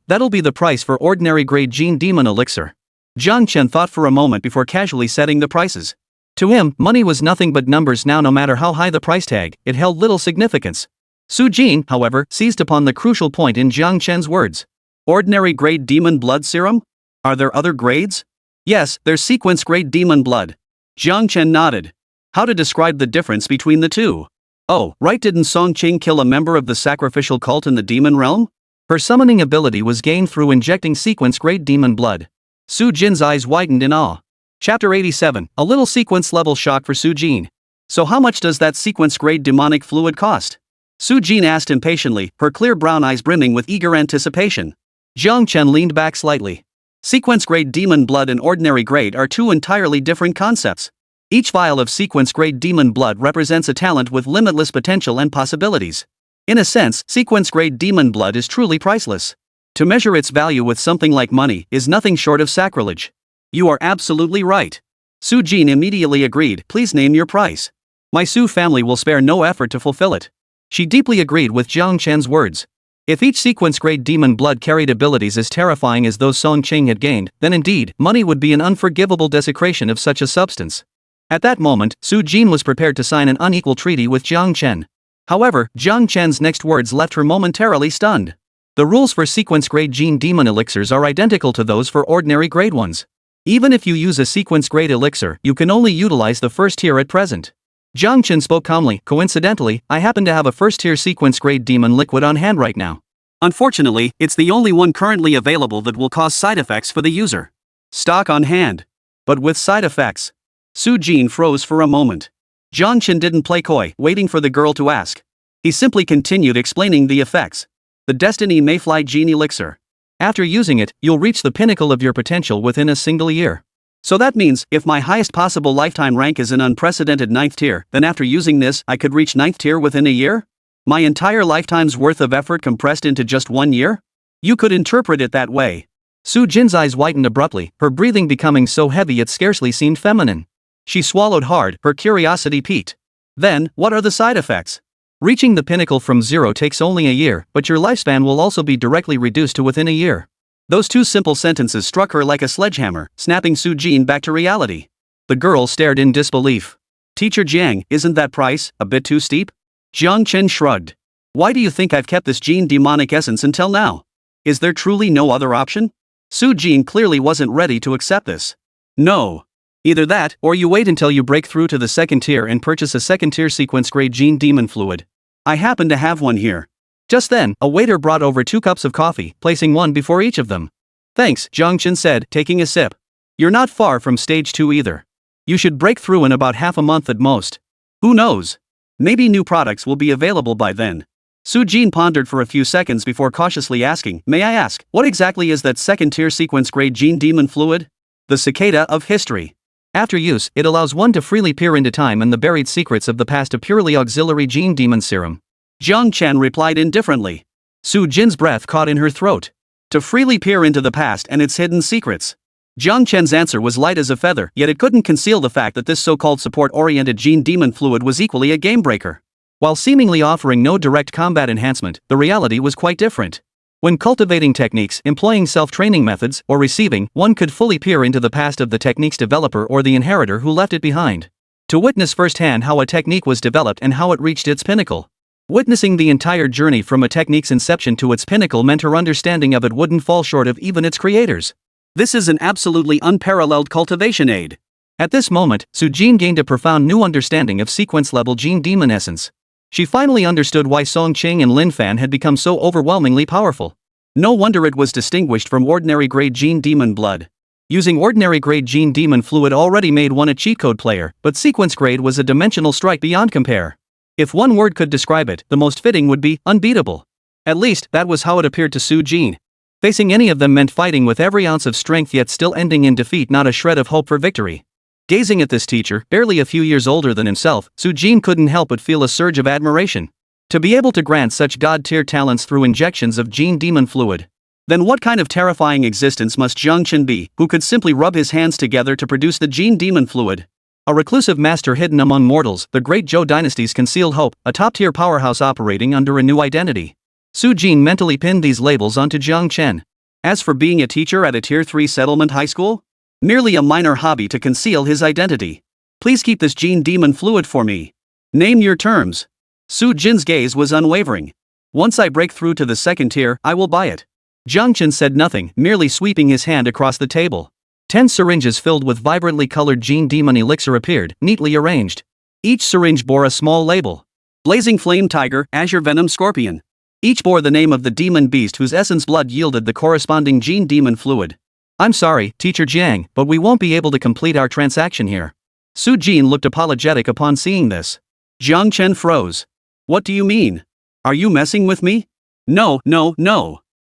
That'll be the price for ordinary grade Gene Demon Elixir. Jiang Chen thought for a moment before casually setting the prices. To him, money was nothing but numbers now. No matter how high the price tag, it held little significance. Su Jin, however, seized upon the crucial point in Jiang Chen's words. Ordinary grade demon blood serum? Are there other grades? Yes, there's sequence grade demon blood. Jiang Chen nodded. How to describe the difference between the two? Oh, right, didn't Song Qing kill a member of the sacrificial cult in the demon realm? Her summoning ability was gained through injecting sequence grade demon blood. Su Jin's eyes widened in awe. Chapter 87, a little sequence level shock for Su Jin. So how much does that sequence grade demonic fluid cost? Su Jin asked impatiently, her clear brown eyes brimming with eager anticipation. Jiang Chen leaned back slightly. Sequence grade demon blood and ordinary grade are two entirely different concepts. Each vial of sequence grade demon blood represents a talent with limitless potential and possibilities. In a sense, sequence grade demon blood is truly priceless. To measure its value with something like money is nothing short of sacrilege. You are absolutely right. Su Jin immediately agreed. Please name your price. My Su family will spare no effort to fulfill it. She deeply agreed with Jiang Chen's words. If each sequence grade demon blood carried abilities as terrifying as those Song Qing had gained, then indeed, money would be an unforgivable desecration of such a substance. At that moment, Su Jin was prepared to sign an unequal treaty with Jiang Chen. However, Jiang Chen's next words left her momentarily stunned. The rules for sequence grade Gene Demon elixirs are identical to those for ordinary grade ones. Even if you use a sequence grade elixir, you can only utilize the first tier at present. Jiang Chen spoke calmly. Coincidentally, I happen to have a first tier sequence grade demon liquid on hand right now. Unfortunately, it's the only one currently available that will cause side effects for the user. Stock on hand. But with side effects. Su Jin froze for a moment. Jiang Chen didn't play coy, waiting for the girl to ask. He simply continued explaining the effects. The Destiny Mayfly Gene Elixir. After using it, you'll reach the pinnacle of your potential within a single year. So that means, if my highest possible lifetime rank is an unprecedented 9th tier, then after using this, I could reach 9th tier within a year? My entire lifetime's worth of effort compressed into just 1 year? You could interpret it that way. Su Jin's eyes widened abruptly, her breathing becoming so heavy it scarcely seemed feminine. She swallowed hard, her curiosity piqued. Then, what are the side effects? Reaching the pinnacle from 0 takes only a year, but your lifespan will also be directly reduced to within a year. Those two simple sentences struck her like a sledgehammer, snapping Su Jin back to reality. The girl stared in disbelief. Teacher Jiang, isn't that price a bit too steep? Jiang Chen shrugged. Why do you think I've kept this gene demonic essence until now? Is there truly no other option? Su Jin clearly wasn't ready to accept this. No. Either that, or you wait until you break through to the 2nd tier and purchase a 2nd tier sequence grade Gene Demon fluid. I happen to have one here. Just then, a waiter brought over 2 cups of coffee, placing one before each of them. Thanks, Jiang Chen said, taking a sip. You're not far from stage 2 either. You should break through in about half a month at most. Who knows? Maybe new products will be available by then. Su Jin pondered for a few seconds before cautiously asking, may I ask, what exactly is that 2nd tier sequence grade Gene Demon fluid? The cicada of history. After use, it allows one to freely peer into time and the buried secrets of the past. A purely auxiliary Gene Demon serum. Jiang Chen replied indifferently. Su Jin's breath caught in her throat. To freely peer into the past and its hidden secrets. Jiang Chen's answer was light as a feather, yet it couldn't conceal the fact that this so-called support-oriented Gene Demon fluid was equally a game-breaker. While seemingly offering no direct combat enhancement, the reality was quite different. When cultivating techniques, employing self-training methods, or receiving, one could fully peer into the past of the technique's developer or the inheritor who left it behind. To witness firsthand how a technique was developed and how it reached its pinnacle. Witnessing the entire journey from a technique's inception to its pinnacle meant her understanding of it wouldn't fall short of even its creators. This is an absolutely unparalleled cultivation aid. At this moment, Su Jin gained a profound new understanding of sequence-level Gene Demon essence. She finally understood why Song Qing and Lin Fan had become so overwhelmingly powerful. No wonder it was distinguished from ordinary grade Gene Demon blood. Using ordinary grade Gene Demon fluid already made one a cheat code player, but sequence grade was a dimensional strike beyond compare. If one word could describe it, the most fitting would be unbeatable. At least, that was how it appeared to Su Jin. Facing any of them meant fighting with every ounce of strength yet still ending in defeat, not a shred of hope for victory. Gazing at this teacher, barely a few years older than himself, Su Jin couldn't help but feel a surge of admiration. To be able to grant such god-tier talents through injections of Gene Demon fluid. Then what kind of terrifying existence must Jiang Chen be, who could simply rub his hands together to produce the Gene Demon fluid? A reclusive master hidden among mortals, the great Zhou dynasty's concealed hope, a top-tier powerhouse operating under a new identity. Su Jin mentally pinned these labels onto Jiang Chen. As for being a teacher at a Tier 3 settlement high school? Merely a minor hobby to conceal his identity. Please keep this gene demon fluid for me. Name your terms. Su Jin's gaze was unwavering. Once I break through to the second tier, I will buy it. Jiang Chen said nothing, merely sweeping his hand across the table. 10 syringes filled with vibrantly colored gene demon elixir appeared, neatly arranged. Each syringe bore a small label. Blazing Flame Tiger, Azure Venom Scorpion. Each bore the name of the demon beast whose essence blood yielded the corresponding gene demon fluid. I'm sorry, Teacher Jiang, but we won't be able to complete our transaction here. Su Jin looked apologetic upon seeing this. Jiang Chen froze. What do you mean? Are you messing with me? No.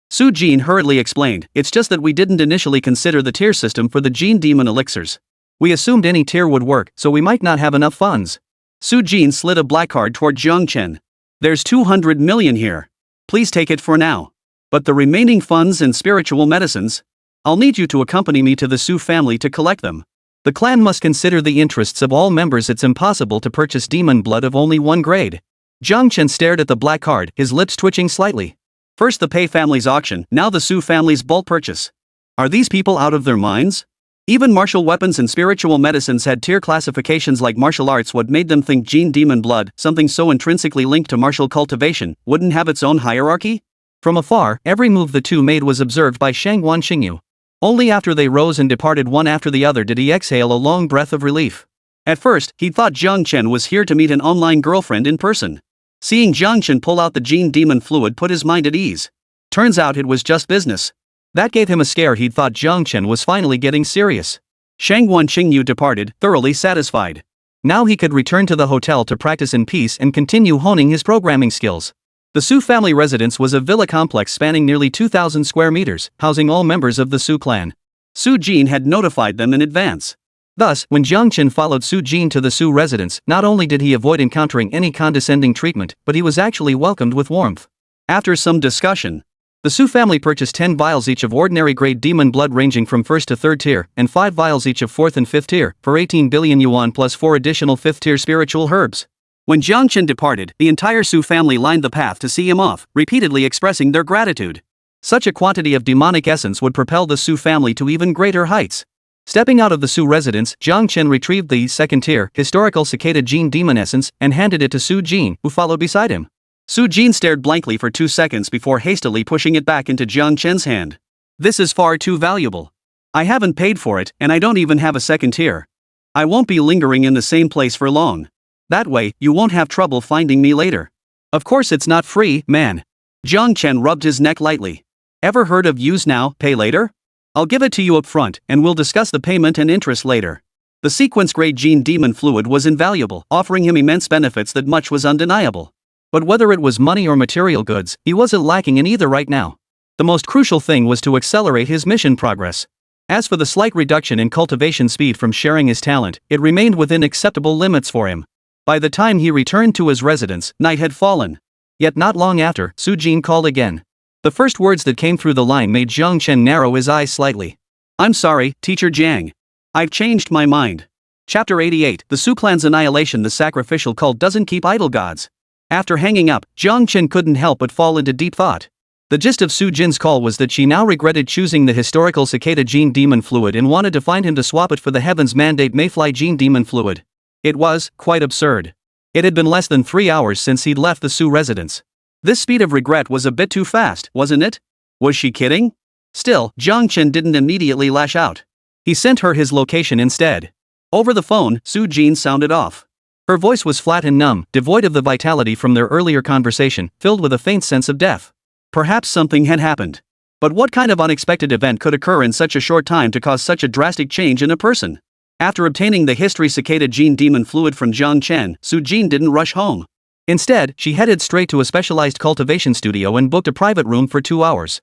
Su Jin hurriedly explained, it's just that we didn't initially consider the tier system for the gene demon elixirs. We assumed any tier would work, so we might not have enough funds. Su Jin slid a black card toward Jiang Chen. There's 200 million here. Please take it for now. But the remaining funds and spiritual medicines, I'll need you to accompany me to the Su family to collect them. The clan must consider the interests of all members. It's impossible to purchase demon blood of only one grade. Jiang Chen stared at the black card, his lips twitching slightly. First the Pei family's auction, now the Su family's bulk purchase. Are these people out of their minds? Even martial weapons and spiritual medicines had tier classifications like martial arts. What made them think gene demon blood, something so intrinsically linked to martial cultivation, wouldn't have its own hierarchy? From afar, every move the two made was observed by Shangwan Xingyu. Only after they rose and departed one after the other did he exhale a long breath of relief. At first, he thought Jiang Chen was here to meet an online girlfriend in person. Seeing Jiang Chen pull out the gene demon fluid put his mind at ease. Turns out it was just business. That gave him a scare. He'd thought Jiang Chen was finally getting serious. Shangwan Xingyu departed, thoroughly satisfied. Now he could return to the hotel to practice in peace and continue honing his programming skills. The Su family residence was a villa complex spanning nearly 2,000 square meters, housing all members of the Su clan. Su Jin had notified them in advance. Thus, when Jiang Chen followed Su Jin to the Su residence, not only did he avoid encountering any condescending treatment, but he was actually welcomed with warmth. After some discussion, the Su family purchased 10 vials each of ordinary grade demon blood ranging from 1st to 3rd tier, and 5 vials each of 4th and 5th tier, for 18 billion yuan plus 4 additional 5th tier spiritual herbs. When Jiang Chen departed, the entire Su family lined the path to see him off, repeatedly expressing their gratitude. Such a quantity of demonic essence would propel the Su family to even greater heights. Stepping out of the Su residence, Jiang Chen retrieved the 2nd tier, historical cicada gene demon essence, and handed it to Su Jin, who followed beside him. Su Jin stared blankly for 2 seconds before hastily pushing it back into Jiang Chen's hand. This is far too valuable. I haven't paid for it, and I don't even have a 2nd tier. I won't be lingering in the same place for long. That way, you won't have trouble finding me later. Of course it's not free, man. Jiang Chen rubbed his neck lightly. Ever heard of use now, pay later? I'll give it to you up front, and we'll discuss the payment and interest later. The sequence-grade gene demon fluid was invaluable, offering him immense benefits that much was undeniable. But whether it was money or material goods, he wasn't lacking in either right now. The most crucial thing was to accelerate his mission progress. As for the slight reduction in cultivation speed from sharing his talent, it remained within acceptable limits for him. By the time he returned to his residence, night had fallen. Yet not long after, Su Jin called again. The first words that came through the line made Jiang Chen narrow his eyes slightly. I'm sorry, Teacher Jiang. I've changed my mind. Chapter 88, The Su Clan's Annihilation. The sacrificial cult doesn't keep idle gods. After hanging up, Jiang Chen couldn't help but fall into deep thought. The gist of Su Jin's call was that she now regretted choosing the historical cicada gene demon fluid and wanted to find him to swap it for the Heaven's Mandate Mayfly gene demon fluid. It was quite absurd. It had been less than 3 hours since he'd left the Su residence. This speed of regret was a bit too fast, wasn't it? Was she kidding? Still, Jiang Chen didn't immediately lash out. He sent her his location instead. Over the phone, Su Jin sounded off. Her voice was flat and numb, devoid of the vitality from their earlier conversation, filled with a faint sense of death. Perhaps something had happened. But what kind of unexpected event could occur in such a short time to cause such a drastic change in a person? After obtaining the history cicada gene demon fluid from Jiang Chen, Su Jin didn't rush home. Instead, she headed straight to a specialized cultivation studio and booked a private room for 2 hours.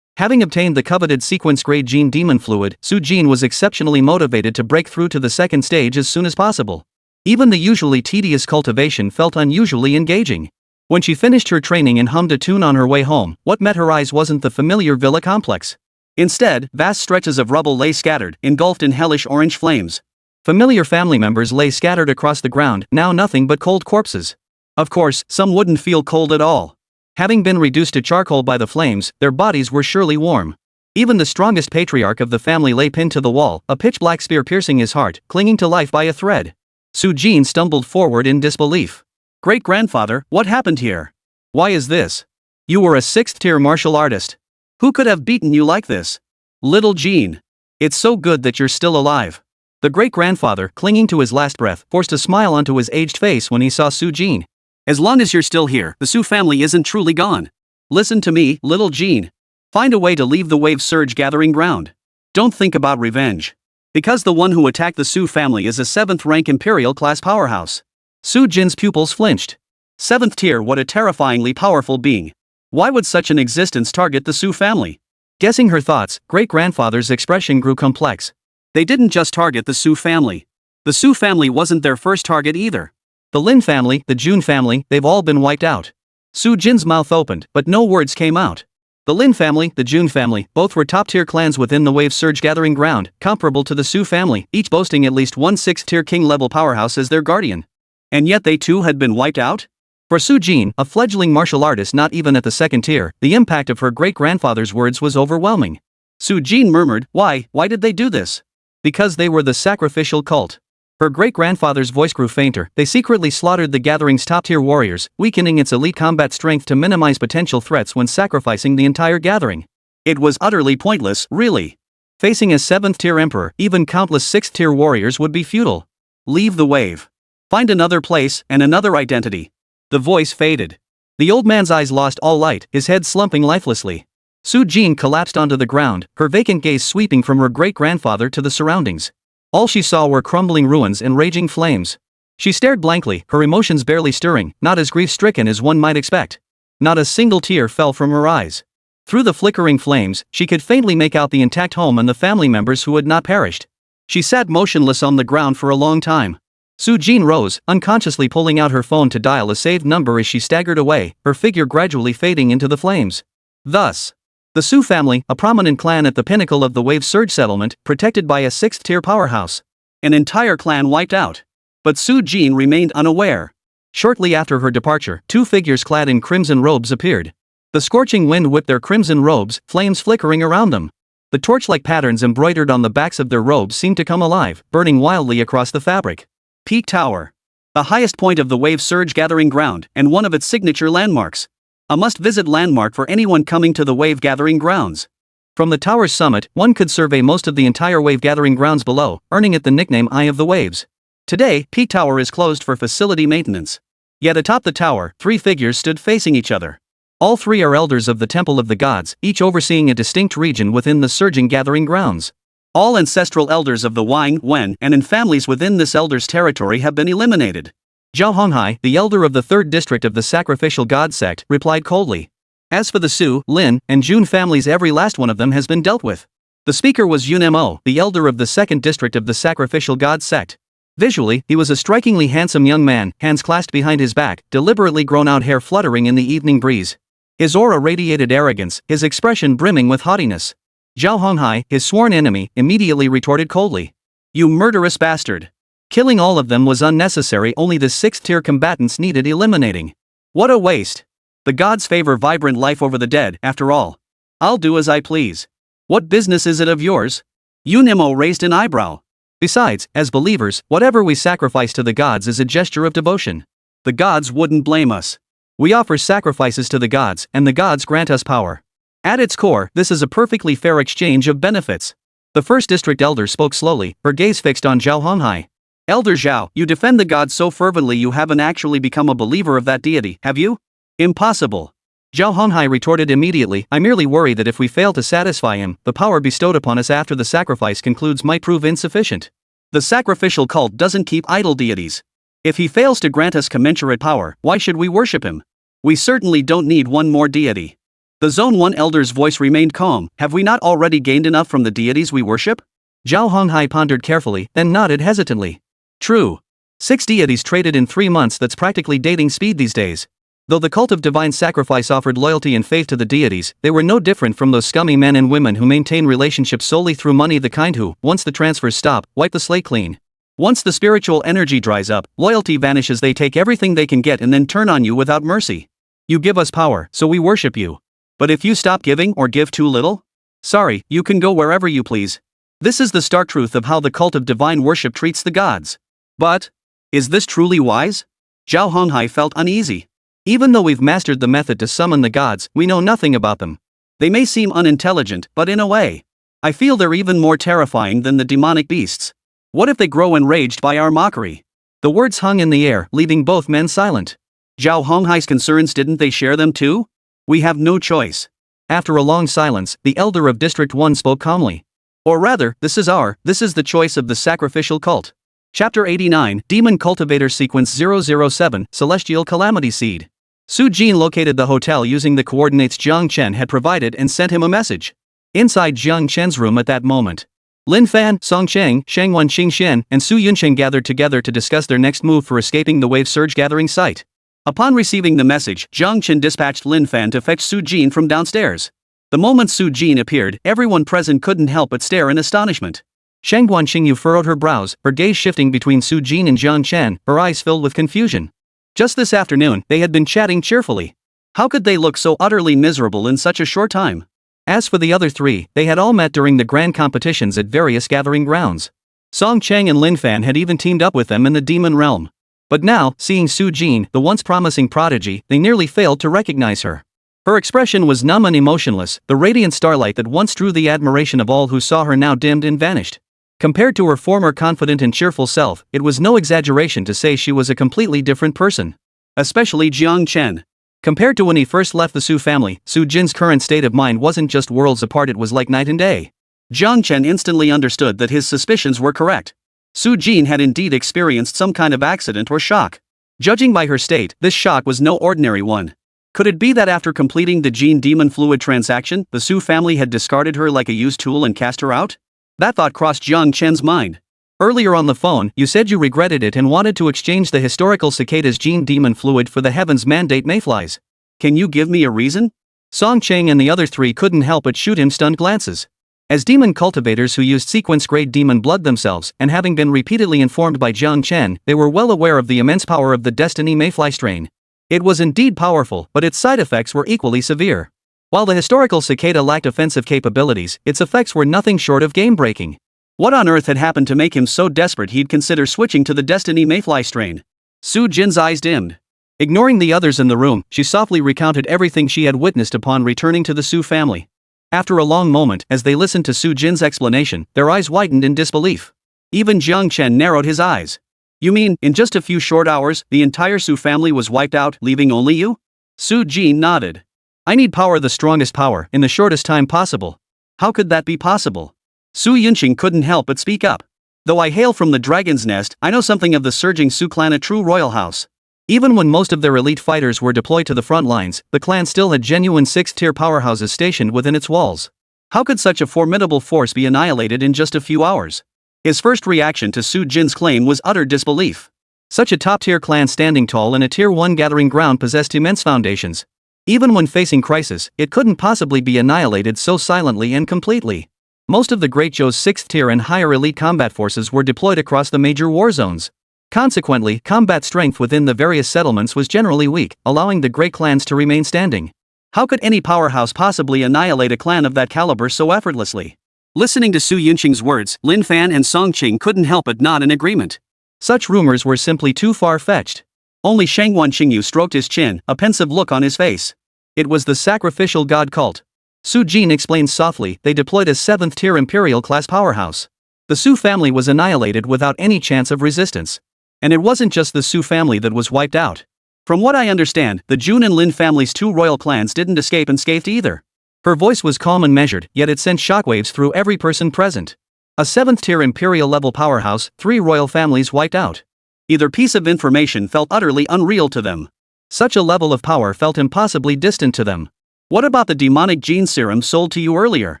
Having obtained the coveted sequence-grade gene demon fluid, Su Jin was exceptionally motivated to break through to the second stage as soon as possible. Even the usually tedious cultivation felt unusually engaging. When she finished her training and hummed a tune on her way home, what met her eyes wasn't the familiar villa complex. Instead, vast stretches of rubble lay scattered, engulfed in hellish orange flames. Familiar family members lay scattered across the ground, now nothing but cold corpses. Of course, some wouldn't feel cold at all. Having been reduced to charcoal by the flames, their bodies were surely warm. Even the strongest patriarch of the family lay pinned to the wall, a pitch-black spear piercing his heart, clinging to life by a thread. Su-jin stumbled forward in disbelief. Great-grandfather, what happened here? Why is this? You were a 6th-tier martial artist. Who could have beaten you like this? Little Jean. It's so good that you're still alive. The great-grandfather, clinging to his last breath, forced a smile onto his aged face when he saw Su-jin. As long as you're still here, the Su family isn't truly gone. Listen to me, little Jean. Find a way to leave the wave surge gathering ground. Don't think about revenge. Because the one who attacked the Su family is a 7th-rank Imperial class powerhouse. Su-jin's pupils flinched. 7th tier, what a terrifyingly powerful being. Why would such an existence target the Su family? Guessing her thoughts, great-grandfather's expression grew complex. They didn't just target the Su family. The Su family wasn't their first target either. The Lin family, the Jun family, they've all been wiped out. Su-jin's mouth opened, but no words came out. The Lin family, the Jun family, both were top-tier clans within the wave surge gathering ground, comparable to the Su family, each boasting at least one 6th-tier king-level powerhouse as their guardian. And yet they too had been wiped out? For Su-jin, a fledgling martial artist not even at the 2nd tier, the impact of her great-grandfather's words was overwhelming. Su-jin murmured, why did they do this? Because they were the sacrificial cult. Her great-grandfather's voice grew fainter. They secretly slaughtered the gathering's top-tier warriors, weakening its elite combat strength to minimize potential threats when sacrificing the entire gathering. It was utterly pointless, really. Facing a 7th-tier emperor, even countless 6th-tier warriors would be futile. Leave the wave. Find another place and another identity. The voice faded. The old man's eyes lost all light, his head slumping lifelessly. Su-jin collapsed onto the ground, her vacant gaze sweeping from her great-grandfather to the surroundings. All she saw were crumbling ruins and raging flames. She stared blankly, her emotions barely stirring, not as grief-stricken as one might expect. Not a single tear fell from her eyes. Through the flickering flames, she could faintly make out the intact home and the family members who had not perished. She sat motionless on the ground for a long time. Su-jin rose, unconsciously pulling out her phone to dial a saved number as she staggered away, her figure gradually fading into the flames. Thus, the Su family, a prominent clan at the pinnacle of the wave surge settlement, protected by a 6th-tier powerhouse. An entire clan wiped out. But Su-jin remained unaware. Shortly after her departure, 2 figures clad in crimson robes appeared. The scorching wind whipped their crimson robes, flames flickering around them. The torch-like patterns embroidered on the backs of their robes seemed to come alive, burning wildly across the fabric. Peak Tower. The highest point of the wave surge gathering ground, and one of its signature landmarks. A must-visit landmark for anyone coming to the wave gathering grounds. From the tower's summit, one could survey most of the entire wave gathering grounds below, earning it the nickname Eye of the Waves. Today, Peak Tower is closed for facility maintenance. Yet atop the tower, 3 figures stood facing each other. All 3 are elders of the Temple of the Gods, each overseeing a distinct region within the surging gathering grounds. All ancestral elders of the Wang, Wen, and in families within this elder's territory have been eliminated. Zhao Honghai, the elder of the 3rd district of the Sacrificial God sect, replied coldly. As for the Su, Lin, and Jun families, every last one of them has been dealt with. The speaker was Yun Mo, the elder of the 2nd district of the Sacrificial God sect. Visually, he was a strikingly handsome young man, hands clasped behind his back, deliberately grown-out hair fluttering in the evening breeze. His aura radiated arrogance, his expression brimming with haughtiness. Zhao Honghai, his sworn enemy, immediately retorted coldly. You murderous bastard. Killing all of them was unnecessary, only the 6th-tier combatants needed eliminating. What a waste. The gods favor vibrant life over the dead, after all. I'll do as I please. What business is it of yours? Yunimo raised an eyebrow. Besides, as believers, whatever we sacrifice to the gods is a gesture of devotion. The gods wouldn't blame us. We offer sacrifices to the gods, and the gods grant us power. At its core, this is a perfectly fair exchange of benefits. The 1st district elder spoke slowly, her gaze fixed on Zhao Honghai. Elder Zhao, you defend the gods so fervently you haven't actually become a believer of that deity, have you? Impossible. Zhao Honghai retorted immediately, I merely worry that if we fail to satisfy him, the power bestowed upon us after the sacrifice concludes might prove insufficient. The sacrificial cult doesn't keep idle deities. If he fails to grant us commensurate power, why should we worship him? We certainly don't need one more deity. The Zone 1 elder's voice remained calm. Have we not already gained enough from the deities we worship? Zhao Honghai pondered carefully, then nodded hesitantly. True. 6 deities traded in 3 months, that's practically dating speed these days. Though the cult of divine sacrifice offered loyalty and faith to the deities, they were no different from those scummy men and women who maintain relationships solely through money, the kind who, once the transfers stop, wipe the slate clean. Once the spiritual energy dries up, loyalty vanishes, they take everything they can get and then turn on you without mercy. You give us power, so we worship you. But if you stop giving or give too little? Sorry, you can go wherever you please. This is the stark truth of how the cult of divine worship treats the gods. But, is this truly wise? Zhao Honghai felt uneasy. Even though we've mastered the method to summon the gods, we know nothing about them. They may seem unintelligent, but in a way, I feel they're even more terrifying than the demonic beasts. What if they grow enraged by our mockery? The words hung in the air, leaving both men silent. Zhao Honghai's concerns, didn't they share them too? We have no choice. After a long silence, the elder of District 1 spoke calmly. Or rather, this is the choice of the sacrificial cult. Chapter 89, Demon Cultivator Sequence 007, Celestial Calamity Seed. Su Jin located the hotel using the coordinates Jiang Chen had provided and sent him a message. Inside Jiang Chen's room at that moment, Lin Fan, Song Cheng, Shangwan Qingxian, and Su Yuncheng gathered together to discuss their next move for escaping the wave surge gathering site. Upon receiving the message, Jiang Chen dispatched Lin Fan to fetch Su Jin from downstairs. The moment Su Jin appeared, everyone present couldn't help but stare in astonishment. Shangguan Qingyu furrowed her brows, her gaze shifting between Su Jin and Jiang Chen, her eyes filled with confusion. Just this afternoon, they had been chatting cheerfully. How could they look so utterly miserable in such a short time? As for the other three, they had all met during the grand competitions at various gathering grounds. Song Cheng and Lin Fan had even teamed up with them in the demon realm. But now, seeing Su Jin, the once promising prodigy, they nearly failed to recognize her. Her expression was numb and emotionless, the radiant starlight that once drew the admiration of all who saw her now dimmed and vanished. Compared to her former confident and cheerful self, it was no exaggeration to say she was a completely different person. Especially Jiang Chen. Compared to when he first left the Su family, Su Jin's current state of mind wasn't just worlds apart, it was like night and day. Jiang Chen instantly understood that his suspicions were correct. Su Jin had indeed experienced some kind of accident or shock. Judging by her state, this shock was no ordinary one. Could it be that after completing the Gene Demon Fluid transaction, the Su family had discarded her like a used tool and cast her out? That thought crossed Jiang Chen's mind. Earlier on the phone, you said you regretted it and wanted to exchange the historical Cicada's Gene Demon Fluid for the Heaven's Mandate Mayflies. Can you give me a reason? Song Cheng and the other three couldn't help but shoot him stunned glances. As demon cultivators who used sequence-grade demon blood themselves, and having been repeatedly informed by Jiang Chen, they were well aware of the immense power of the Destiny Mayfly strain. It was indeed powerful, but its side effects were equally severe. While the historical cicada lacked offensive capabilities, its effects were nothing short of game-breaking. What on earth had happened to make him so desperate he'd consider switching to the Destiny Mayfly strain? Su Jin's eyes dimmed. Ignoring the others in the room, she softly recounted everything she had witnessed upon returning to the Su family. After a long moment, as they listened to Su Jin's explanation, their eyes widened in disbelief. Even Jiang Chen narrowed his eyes. You mean, in just a few short hours, the entire Su family was wiped out, leaving only you? Su Jin nodded. I need power, the strongest power, in the shortest time possible. How could that be possible? Su Yunqing couldn't help but speak up. Though I hail from the Dragon's Nest, I know something of the surging Su clan, a true royal house. Even when most of their elite fighters were deployed to the front lines, the clan still had genuine 6th-tier powerhouses stationed within its walls. How could such a formidable force be annihilated in just a few hours? His first reaction to Su Jin's claim was utter disbelief. Such a top-tier clan standing tall in a Tier 1 gathering ground possessed immense foundations. Even when facing crisis, it couldn't possibly be annihilated so silently and completely. Most of the Great Zhou's 6th-tier and higher elite combat forces were deployed across the major war zones. Consequently, combat strength within the various settlements was generally weak, allowing the great clans to remain standing. How could any powerhouse possibly annihilate a clan of that caliber so effortlessly? Listening to Su Yunqing's words, Lin Fan and Song Qing couldn't help but nod in agreement. Such rumors were simply too far-fetched. Only Shangguan Qingyu stroked his chin, a pensive look on his face. It was the sacrificial god cult. Su Jin explained softly, they deployed a 7th-tier imperial-class powerhouse. The Su family was annihilated without any chance of resistance. And it wasn't just the Su family that was wiped out. From what I understand, the Jun and Lin family's 2 royal clans didn't escape unscathed either. Her voice was calm and measured, yet it sent shockwaves through every person present. A 7th-tier imperial-level powerhouse, 3 royal families wiped out. Either piece of information felt utterly unreal to them. Such a level of power felt impossibly distant to them. What about the demonic gene serum sold to you earlier?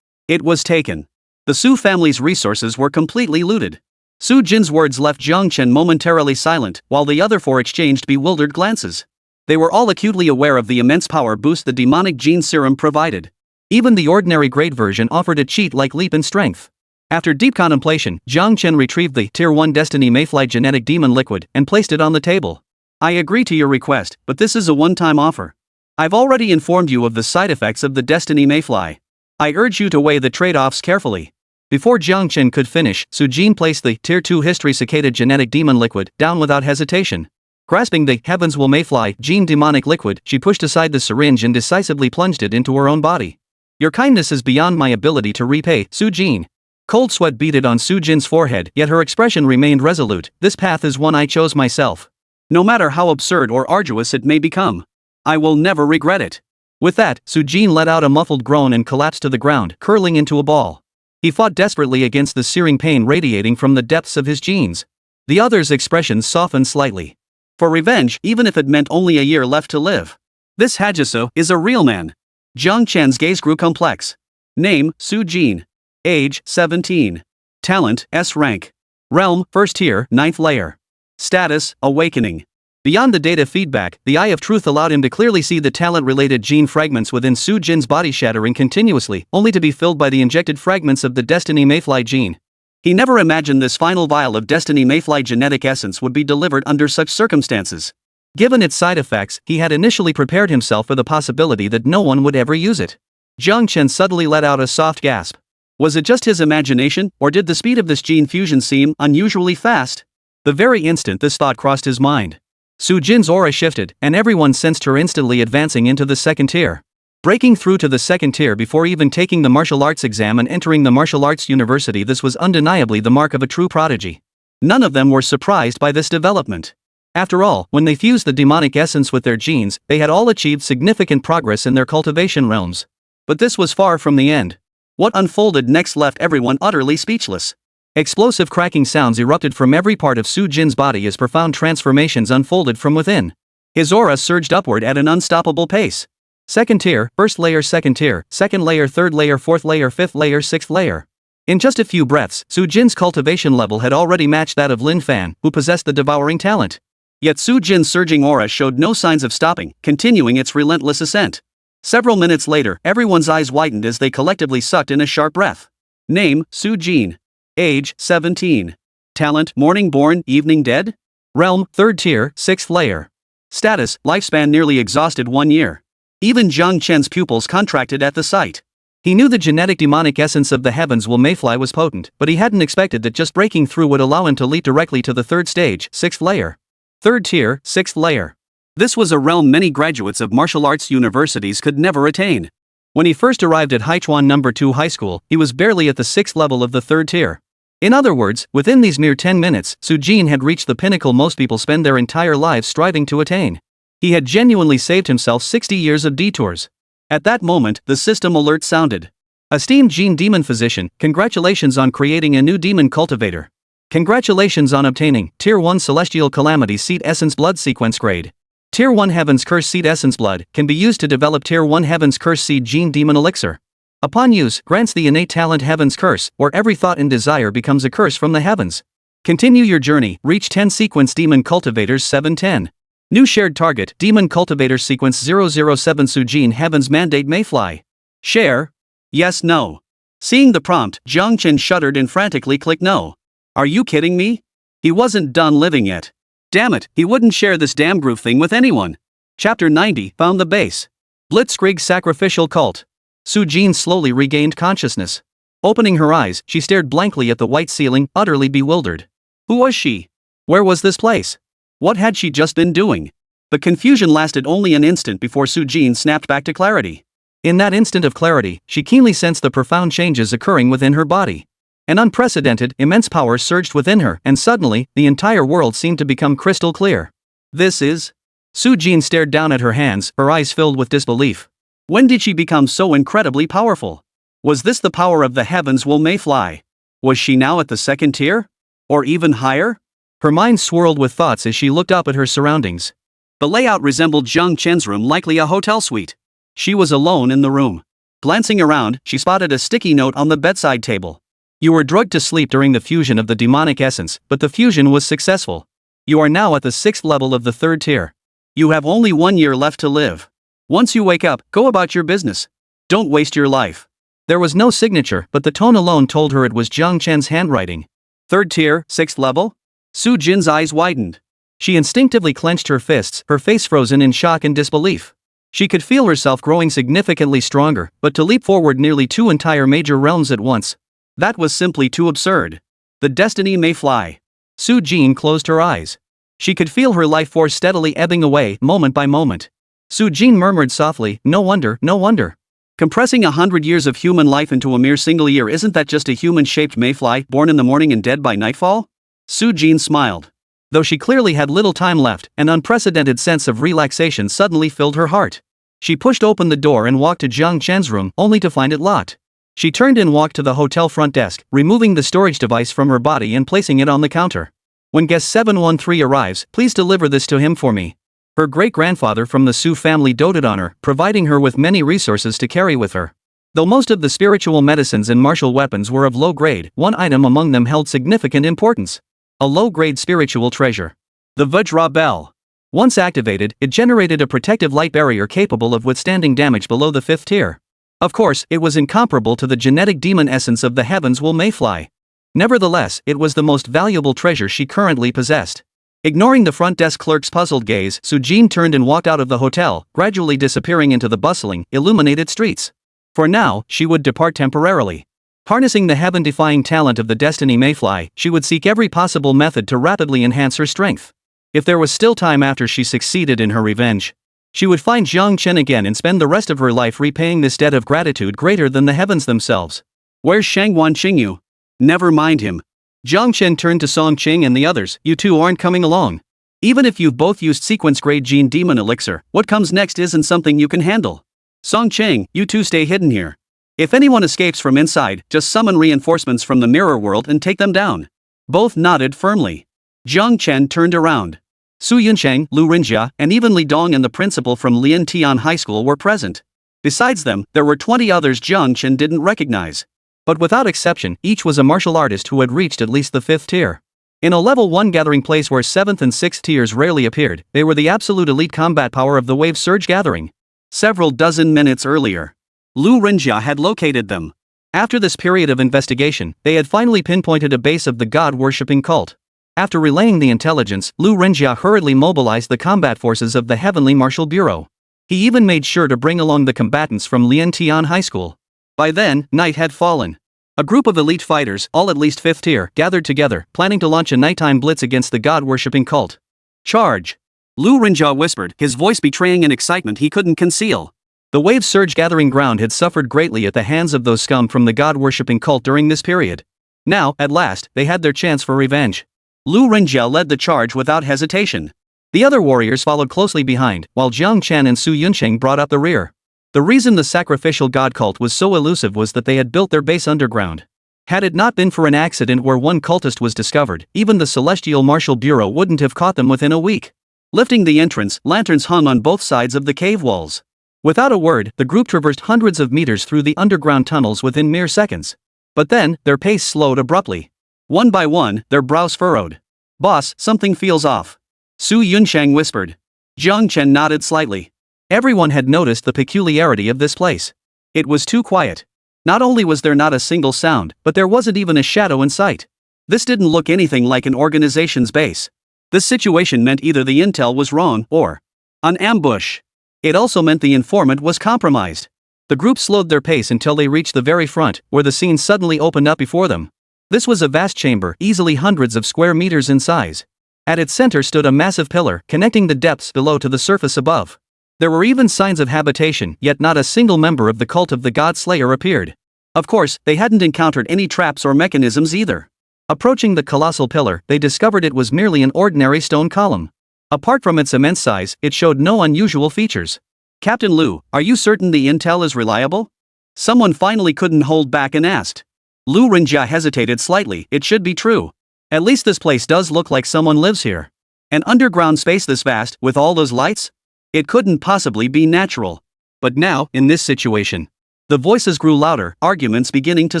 It was taken. The Su family's resources were completely looted. Su Jin's words left Jiang Chen momentarily silent, while the other 4 exchanged bewildered glances. They were all acutely aware of the immense power boost the demonic gene serum provided. Even the ordinary grade version offered a cheat-like leap in strength. After deep contemplation, Jiang Chen retrieved the Tier 1 Destiny Mayfly genetic demon liquid and placed it on the table. I agree to your request, but this is a one-time offer. I've already informed you of the side effects of the Destiny Mayfly. I urge you to weigh the trade-offs carefully. Before Jiang Chen could finish, Su Jin placed the Tier 2 History Cicada Genetic Demon Liquid down without hesitation. Grasping the Heavens Will Mayfly Gene Demonic Liquid, she pushed aside the syringe and decisively plunged it into her own body. Your kindness is beyond my ability to repay, Su Jin. Cold sweat beaded on Su Jin's forehead, yet her expression remained resolute. This path is one I chose myself. No matter how absurd or arduous it may become, I will never regret it. With that, Su Jin let out a muffled groan and collapsed to the ground, curling into a ball. He fought desperately against the searing pain radiating from the depths of his genes. The other's expression softened slightly. For revenge, even if it meant only a year left to live. This Hajiso is a real man. Jiang Chen's gaze grew complex. Name, Su Jin. Age, 17. Talent, S-rank. Realm, 1st tier, 9th layer. Status, awakening. Beyond the data feedback, the Eye of Truth allowed him to clearly see the talent-related gene fragments within Su Jin's body shattering continuously, only to be filled by the injected fragments of the Destiny Mayfly gene. He never imagined this final vial of Destiny Mayfly genetic essence would be delivered under such circumstances. Given its side effects, he had initially prepared himself for the possibility that no one would ever use it. Jiang Chen suddenly let out a soft gasp. Was it just his imagination, or did the speed of this gene fusion seem unusually fast? The very instant this thought crossed his mind, Su Jin's aura shifted, and everyone sensed her instantly advancing into the 2nd tier. Breaking through to the 2nd tier before even taking the martial arts exam and entering the martial arts university, this was undeniably the mark of a true prodigy. None of them were surprised by this development. After all, when they fused the demonic essence with their genes, they had all achieved significant progress in their cultivation realms. But this was far from the end. What unfolded next left everyone utterly speechless. Explosive cracking sounds erupted from every part of Su Jin's body as profound transformations unfolded from within. His aura surged upward at an unstoppable pace. 2nd tier, 1st layer, 2nd tier, 2nd layer, 3rd layer, 4th layer, 5th layer, 6th layer. In just a few breaths, Su Jin's cultivation level had already matched that of Lin Fan, who possessed the devouring talent. Yet Su Jin's surging aura showed no signs of stopping, continuing its relentless ascent. Several minutes later, everyone's eyes widened as they collectively sucked in a sharp breath. Name, Su Jin. Age, 17. Talent, morning born, evening dead. Realm, 3rd tier, 6th layer. Status, lifespan nearly exhausted 1 year. Even Jiang Chen's pupils contracted at the sight. He knew the genetic demonic essence of the Heavens Will Mayfly was potent, but he hadn't expected that just breaking through would allow him to leap directly to the 3rd stage, 6th layer. 3rd tier, 6th layer. This was a realm many graduates of martial arts universities could never attain. When he first arrived at Haichuan No. 2 High School, he was barely at the 6th level of the 3rd tier. In other words, within these mere 10 minutes, Su Jin had reached the pinnacle most people spend their entire lives striving to attain. He had genuinely saved himself 60 years of detours. At that moment, the system alert sounded. Esteemed Gene Demon Physician, congratulations on creating a new demon cultivator. Congratulations on obtaining Tier 1 Celestial Calamity Seed Essence Blood Sequence Grade. Tier 1 Heaven's Curse Seed Essence Blood can be used to develop Tier 1 Heaven's Curse Seed Gene Demon Elixir. Upon use, grants the innate talent Heaven's Curse, where every thought and desire becomes a curse from the heavens. Continue your journey, reach 10 Sequence Demon Cultivators 710. New shared target, Demon Cultivator Sequence 007 Su Jin Heaven's Mandate Mayfly. Share? Yes, no. Seeing the prompt, Jiang Chen shuddered and frantically clicked no. Are you kidding me? He wasn't done living yet. Damn it, he wouldn't share this damn groove thing with anyone. Chapter 90, Found the Base. Blitzkrieg Sacrificial Cult. Su Jin slowly regained consciousness. Opening her eyes, she stared blankly at the white ceiling, utterly bewildered. Who was she? Where was this place? What had she just been doing? The confusion lasted only an instant before Su Jin snapped back to clarity. In that instant of clarity, she keenly sensed the profound changes occurring within her body. An unprecedented, immense power surged within her, and suddenly, the entire world seemed to become crystal clear. This is... Su Jin stared down at her hands, her eyes filled with disbelief. When did she become so incredibly powerful? Was this the power of the Heavens Will Mayfly? Was she now at the 2nd tier? Or even higher? Her mind swirled with thoughts as she looked up at her surroundings. The layout resembled Jiang Chen's room, likely a hotel suite. She was alone in the room. Glancing around, she spotted a sticky note on the bedside table. You were drugged to sleep during the fusion of the demonic essence, but the fusion was successful. You are now at the 6th level of the 3rd tier. You have only 1 year left to live. Once you wake up, go about your business. Don't waste your life. There was no signature, but the tone alone told her it was Jiang Chen's handwriting. 3rd tier, 6th level? Su Jin's eyes widened. She instinctively clenched her fists, her face frozen in shock and disbelief. She could feel herself growing significantly stronger, but to leap forward nearly 2 entire major realms at once. That was simply too absurd. The destiny may fly. Su Jin closed her eyes. She could feel her life force steadily ebbing away, moment by moment. Su Jin murmured softly, no wonder, no wonder. Compressing 100 years of human life into a mere single year, isn't that just a human-shaped mayfly, born in the morning and dead by nightfall? Su Jin smiled. Though she clearly had little time left, an unprecedented sense of relaxation suddenly filled her heart. She pushed open the door and walked to Jiang Chen's room, only to find it locked. She turned and walked to the hotel front desk, removing the storage device from her body and placing it on the counter. When guest 713 arrives, please deliver this to him for me. Her great-grandfather from the Su family doted on her, providing her with many resources to carry with her. Though most of the spiritual medicines and martial weapons were of low grade, one item among them held significant importance. A low-grade spiritual treasure. The Vajra Bell. Once activated, it generated a protective light barrier capable of withstanding damage below the 5th tier. Of course, it was incomparable to the genetic demon essence of the heavens will mayfly. Nevertheless, it was the most valuable treasure she currently possessed. Ignoring the front desk clerk's puzzled gaze, Su Jin turned and walked out of the hotel, gradually disappearing into the bustling, illuminated streets. For now, she would depart temporarily. Harnessing the heaven-defying talent of the Destiny Mayfly, she would seek every possible method to rapidly enhance her strength. If there was still time after she succeeded in her revenge, she would find Jiang Chen again and spend the rest of her life repaying this debt of gratitude greater than the heavens themselves. Where's Shangwan Qingyu? Never mind him. Jiang Chen turned to Song Qing and the others, you two aren't coming along. Even if you've both used sequence-grade gene demon elixir, what comes next isn't something you can handle. Song Qing, you two stay hidden here. If anyone escapes from inside, just summon reinforcements from the mirror world and take them down. Both nodded firmly. Jiang Chen turned around. Su Yunsheng, Lu Rinjia, and even Li Dong and the principal from Lian Tian High School were present. Besides them, there were 20 others Jiang Chen didn't recognize. But without exception, each was a martial artist who had reached at least the 5th tier. In a level 1 gathering place where 7th and 6th tiers rarely appeared, they were the absolute elite combat power of the Wave Surge gathering. Several dozen minutes earlier, Lu Rinjia had located them. After this period of investigation, they had finally pinpointed a base of the god-worshipping cult. After relaying the intelligence, Lu Rinjia hurriedly mobilized the combat forces of the Heavenly Martial Bureau. He even made sure to bring along the combatants from Lian Tian High School. By then, night had fallen. A group of elite fighters, all at least 5th tier, gathered together, planning to launch a nighttime blitz against the god-worshipping cult. Charge! Lu Rinjia whispered, his voice betraying an excitement he couldn't conceal. The Wave Surge gathering ground had suffered greatly at the hands of those scum from the god-worshipping cult during this period. Now, at last, they had their chance for revenge. Lu Rinjia led the charge without hesitation. The other warriors followed closely behind, while Jiang Chen and Su Yunsheng brought up the rear. The reason the sacrificial god cult was so elusive was that they had built their base underground. Had it not been for an accident where one cultist was discovered, even the Celestial Martial Bureau wouldn't have caught them within a week. Lifting the entrance, lanterns hung on both sides of the cave walls. Without a word, the group traversed hundreds of meters through the underground tunnels within mere seconds. But then, their pace slowed abruptly. One by one, their brows furrowed. Boss, something feels off. Su Yunsheng whispered. Jiang Chen nodded slightly. Everyone had noticed the peculiarity of this place. It was too quiet. Not only was there not a single sound, but there wasn't even a shadow in sight. This didn't look anything like an organization's base. This situation meant either the intel was wrong or an ambush. It also meant the informant was compromised. The group slowed their pace until they reached the very front, where the scene suddenly opened up before them. This was a vast chamber, easily hundreds of square meters in size. At its center stood a massive pillar, connecting the depths below to the surface above. There were even signs of habitation, yet not a single member of the cult of the God Slayer appeared. Of course, they hadn't encountered any traps or mechanisms either. Approaching the colossal pillar, they discovered it was merely an ordinary stone column. Apart from its immense size, it showed no unusual features. Captain Lu, are you certain the intel is reliable? Someone finally couldn't hold back and asked. Lu Rinjia hesitated slightly, it should be true. At least this place does look like someone lives here. An underground space this vast, with all those lights? It couldn't possibly be natural. But now, in this situation, the voices grew louder, arguments beginning to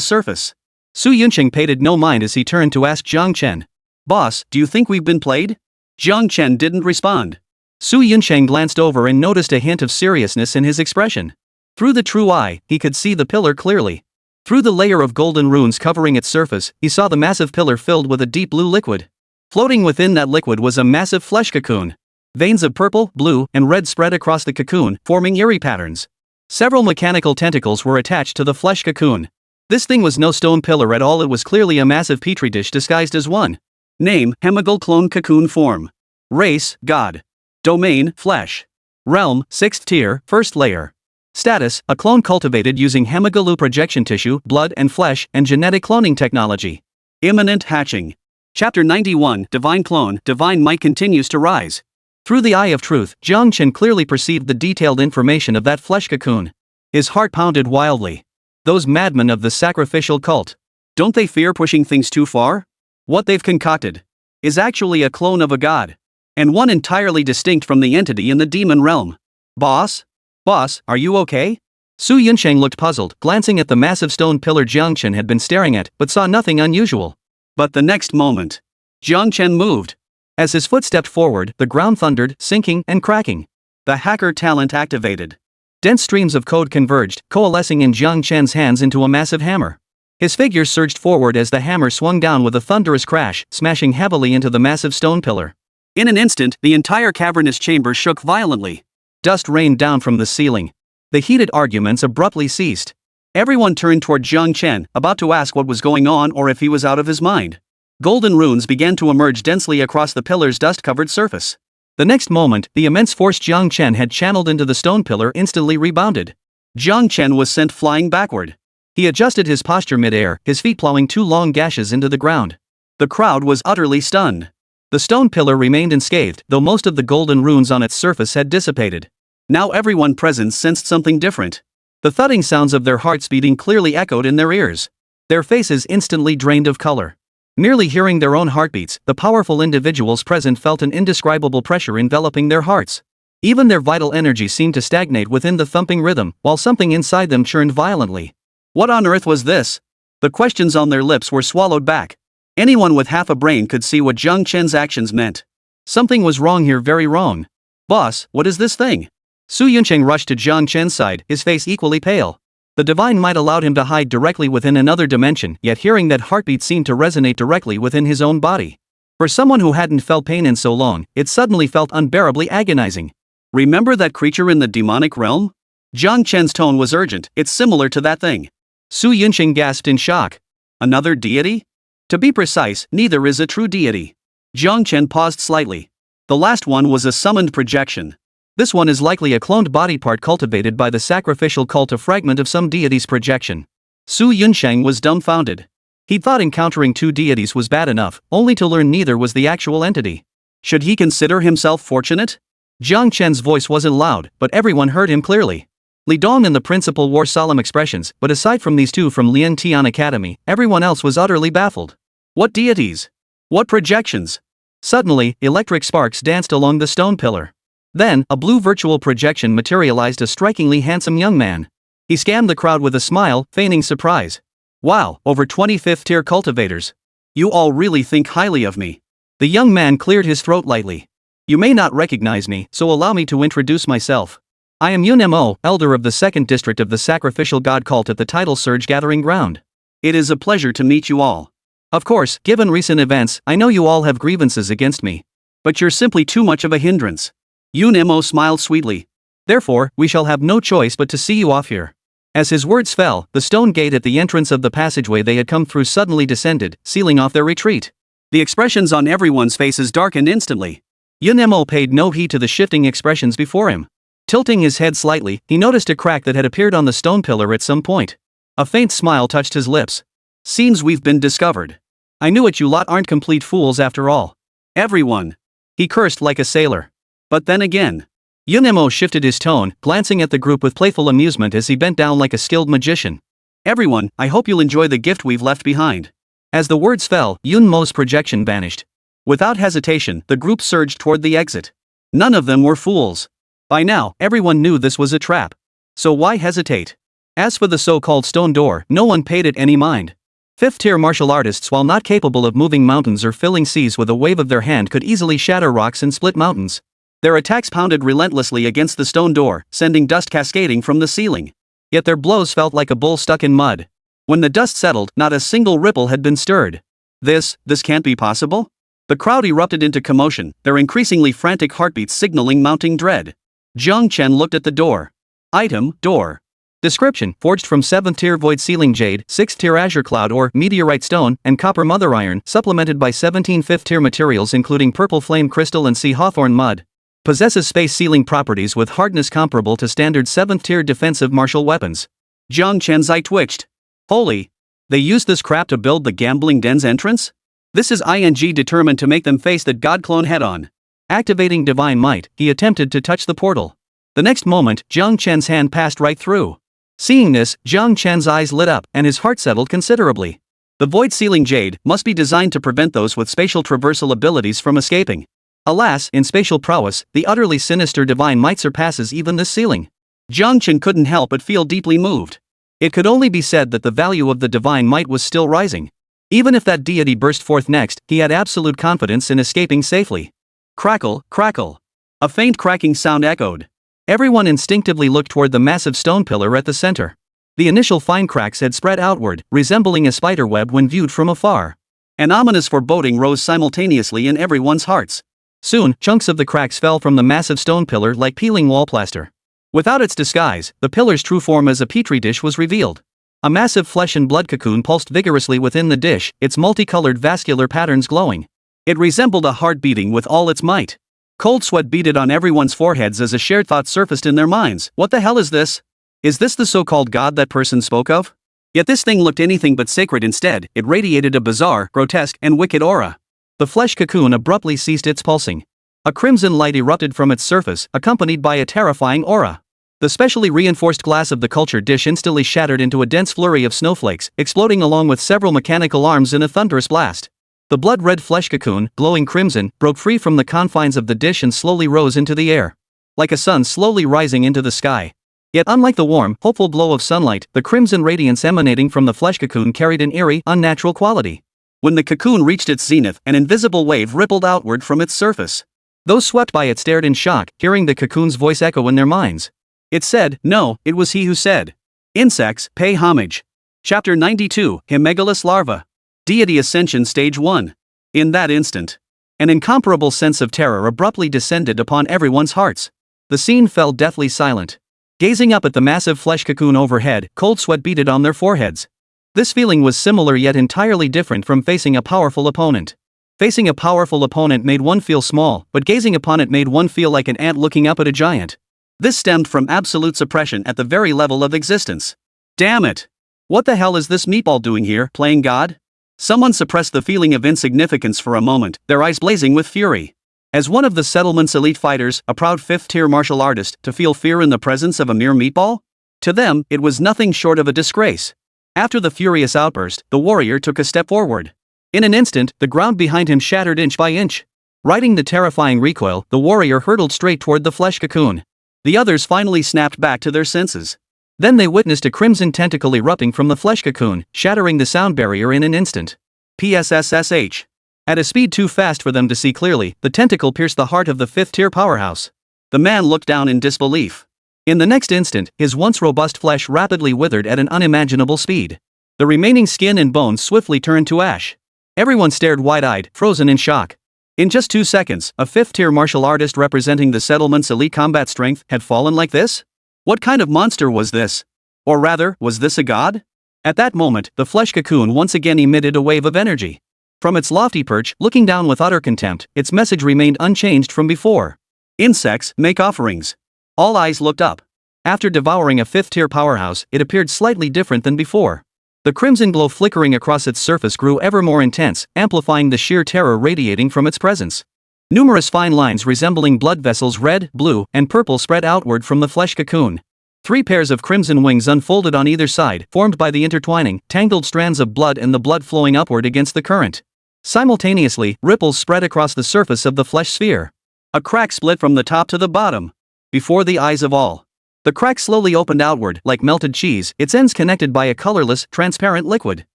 surface. Su Yunsheng paid no mind as he turned to ask Jiang Chen. Boss, do you think we've been played? Jiang Chen didn't respond. Su Yunsheng glanced over and noticed a hint of seriousness in his expression. Through the true eye, he could see the pillar clearly. Through the layer of golden runes covering its surface, he saw the massive pillar filled with a deep blue liquid. Floating within that liquid was a massive flesh cocoon. Veins of purple, blue, and red spread across the cocoon, forming eerie patterns. Several mechanical tentacles were attached to the flesh cocoon. This thing was no stone pillar at all, it was clearly a massive petri dish disguised as one. Name, Hemigal clone cocoon form. Race, God. Domain, flesh. Realm, 6th tier, 1st layer. Status, a clone cultivated using Hemigalu projection tissue, blood and flesh, and genetic cloning technology. Imminent hatching. Chapter 91, Divine Clone, Divine Might continues to rise. Through the eye of truth, Jiang Chen clearly perceived the detailed information of that flesh cocoon. His heart pounded wildly. Those madmen of the sacrificial cult. Don't they fear pushing things too far? What they've concocted is actually a clone of a god. And one entirely distinct from the entity in the demon realm. Boss? Boss, are you okay? Su Yunsheng looked puzzled, glancing at the massive stone pillar Jiang Chen had been staring at, but saw nothing unusual. But the next moment, Jiang Chen moved. As his foot stepped forward, the ground thundered, sinking and cracking. The hacker talent activated. Dense streams of code converged, coalescing in Jiang Chen's hands into a massive hammer. His figure surged forward as the hammer swung down with a thunderous crash, smashing heavily into the massive stone pillar. In an instant, the entire cavernous chamber shook violently. Dust rained down from the ceiling. The heated arguments abruptly ceased. Everyone turned toward Jiang Chen, about to ask what was going on or if he was out of his mind. Golden runes began to emerge densely across the pillar's dust-covered surface. The next moment, the immense force Jiang Chen had channeled into the stone pillar instantly rebounded. Jiang Chen was sent flying backward. He adjusted his posture mid-air, his feet plowing 2 long gashes into the ground. The crowd was utterly stunned. The stone pillar remained unscathed, though most of the golden runes on its surface had dissipated. Now everyone present sensed something different. The thudding sounds of their hearts beating clearly echoed in their ears. Their faces instantly drained of color. Merely hearing their own heartbeats, the powerful individuals present felt an indescribable pressure enveloping their hearts. Even their vital energy seemed to stagnate within the thumping rhythm, while something inside them churned violently. What on earth was this? The questions on their lips were swallowed back. Anyone with half a brain could see what Jiang Chen's actions meant. Something was wrong here, very wrong. Boss, what is this thing? Su Yunsheng rushed to Jiang Chen's side, his face equally pale. The divine might allowed him to hide directly within another dimension, yet hearing that heartbeat seemed to resonate directly within his own body. For someone who hadn't felt pain in so long, it suddenly felt unbearably agonizing. Remember that creature in the demonic realm? Jiang Chen's tone was urgent. It's similar to that thing. Su Yunsheng gasped in shock. Another deity? To be precise, neither is a true deity. Jiang Chen paused slightly. The last one was a summoned projection. This one is likely a cloned body part cultivated by the sacrificial cult, a fragment of some deity's projection. Su Yunsheng was dumbfounded. He thought encountering 2 deities was bad enough, only to learn neither was the actual entity. Should he consider himself fortunate? Jiang Chen's voice wasn't loud, but everyone heard him clearly. Li Dong and the principal wore solemn expressions, but aside from these 2 from Lian Tian Academy, everyone else was utterly baffled. What deities? What projections? Suddenly, electric sparks danced along the stone pillar. Then, a blue virtual projection materialized a strikingly handsome young man. He scanned the crowd with a smile, feigning surprise. Wow, over 25th tier cultivators. You all really think highly of me. The young man cleared his throat lightly. You may not recognize me, so allow me to introduce myself. I am Yun Mo, elder of the 2nd district of the sacrificial god cult at the tidal surge gathering ground. It is a pleasure to meet you all. Of course, given recent events, I know you all have grievances against me. But you're simply too much of a hindrance. Yun Mo smiled sweetly. Therefore, we shall have no choice but to see you off here. As his words fell, the stone gate at the entrance of the passageway they had come through suddenly descended, sealing off their retreat. The expressions on everyone's faces darkened instantly. Yun Mo paid no heed to the shifting expressions before him. Tilting his head slightly, he noticed a crack that had appeared on the stone pillar at some point. A faint smile touched his lips. Seems we've been discovered. I knew it, you lot aren't complete fools after all. Everyone. He cursed like a sailor. But then again. Yun Mo shifted his tone, glancing at the group with playful amusement as he bent down like a skilled magician. Everyone, I hope you'll enjoy the gift we've left behind. As the words fell, Yun Mo's projection vanished. Without hesitation, the group surged toward the exit. None of them were fools. By now, everyone knew this was a trap. So why hesitate? As for the so-called stone door, no one paid it any mind. 5th-tier martial artists, while not capable of moving mountains or filling seas with a wave of their hand, could easily shatter rocks and split mountains. Their attacks pounded relentlessly against the stone door, sending dust cascading from the ceiling. Yet their blows felt like a bull stuck in mud. When the dust settled, not a single ripple had been stirred. This can't be possible? The crowd erupted into commotion, their increasingly frantic heartbeats signaling mounting dread. Jiang Chen looked at the door. Item, door. Description: forged from 7th tier void ceiling jade, 6th tier azure cloud ore, meteorite stone, and copper mother iron, supplemented by 17 5th tier materials including purple flame crystal and sea hawthorn mud. Possesses space sealing properties with hardness comparable to standard 7th tier defensive martial weapons. Jiang Chen's eye twitched. Holy! They used this crap to build the gambling den's entrance? This is ING determined to make them face that god clone head on. Activating divine might, he attempted to touch the portal. The next moment, Jiang Chen's hand passed right through. Seeing this, Jiang Chen's eyes lit up and his heart settled considerably. The void ceiling jade must be designed to prevent those with spatial traversal abilities from escaping. Alas, in spatial prowess, the utterly sinister divine might surpasses even this ceiling. Jiang Chen couldn't help but feel deeply moved. It could only be said that the value of the divine might was still rising. Even if that deity burst forth next, he had absolute confidence in escaping safely. Crackle, crackle. A faint cracking sound echoed. Everyone instinctively looked toward the massive stone pillar at the center. The initial fine cracks had spread outward, resembling a spider web when viewed from afar. An ominous foreboding rose simultaneously in everyone's hearts. Soon, chunks of the cracks fell from the massive stone pillar like peeling wall plaster. Without its disguise, the pillar's true form as a petri dish was revealed. A massive flesh and blood cocoon pulsed vigorously within the dish, its multicolored vascular patterns glowing. It resembled a heart beating with all its might. Cold sweat beaded on everyone's foreheads as a shared thought surfaced in their minds. What the hell is this? Is this the so-called god that person spoke of? Yet this thing looked anything but sacred. Instead, it radiated a bizarre, grotesque, and wicked aura. The flesh cocoon abruptly ceased its pulsing. A crimson light erupted from its surface, accompanied by a terrifying aura. The specially reinforced glass of the culture dish instantly shattered into a dense flurry of snowflakes, exploding along with several mechanical arms in a thunderous blast. The blood-red flesh cocoon, glowing crimson, broke free from the confines of the dish and slowly rose into the air. Like a sun slowly rising into the sky. Yet unlike the warm, hopeful glow of sunlight, the crimson radiance emanating from the flesh cocoon carried an eerie, unnatural quality. When the cocoon reached its zenith, an invisible wave rippled outward from its surface. Those swept by it stared in shock, hearing the cocoon's voice echo in their minds. It said, no, it was he who said. Insects, pay homage. Chapter 92, Himegalus Larva. Deity Ascension Stage 1. In that instant, an incomparable sense of terror abruptly descended upon everyone's hearts. The scene fell deathly silent. Gazing up at the massive flesh cocoon overhead, cold sweat beaded on their foreheads. This feeling was similar yet entirely different from facing a powerful opponent. Facing a powerful opponent made one feel small, but gazing upon it made one feel like an ant looking up at a giant. This stemmed from absolute suppression at the very level of existence. Damn it! What the hell is this meatball doing here, playing God? Someone suppressed the feeling of insignificance for a moment, their eyes blazing with fury. As one of the settlement's elite fighters, a proud 5th-tier martial artist, to feel fear in the presence of a mere meatball? To them, it was nothing short of a disgrace. After the furious outburst, the warrior took a step forward. In an instant, the ground behind him shattered inch by inch. Riding the terrifying recoil, the warrior hurtled straight toward the flesh cocoon. The others finally snapped back to their senses. Then they witnessed a crimson tentacle erupting from the flesh cocoon, shattering the sound barrier in an instant. PSSSH. At a speed too fast for them to see clearly, the tentacle pierced the heart of the 5th-tier powerhouse. The man looked down in disbelief. In the next instant, his once robust flesh rapidly withered at an unimaginable speed. The remaining skin and bones swiftly turned to ash. Everyone stared wide-eyed, frozen in shock. In just 2 seconds, a 5th-tier martial artist representing the settlement's elite combat strength had fallen like this? What kind of monster was this? Or rather, was this a god? At that moment, the flesh cocoon once again emitted a wave of energy. From its lofty perch, looking down with utter contempt, its message remained unchanged from before. Insects, make offerings. All eyes looked up. After devouring a 5th-tier powerhouse, it appeared slightly different than before. The crimson glow flickering across its surface grew ever more intense, amplifying the sheer terror radiating from its presence. Numerous fine lines resembling blood vessels red, blue, and purple spread outward from the flesh cocoon. 3 pairs of crimson wings unfolded on either side, formed by the intertwining, tangled strands of blood and the blood flowing upward against the current. Simultaneously, ripples spread across the surface of the flesh sphere. A crack split from the top to the bottom. Before the eyes of all. The crack slowly opened outward, like melted cheese, its ends connected by a colorless, transparent liquid.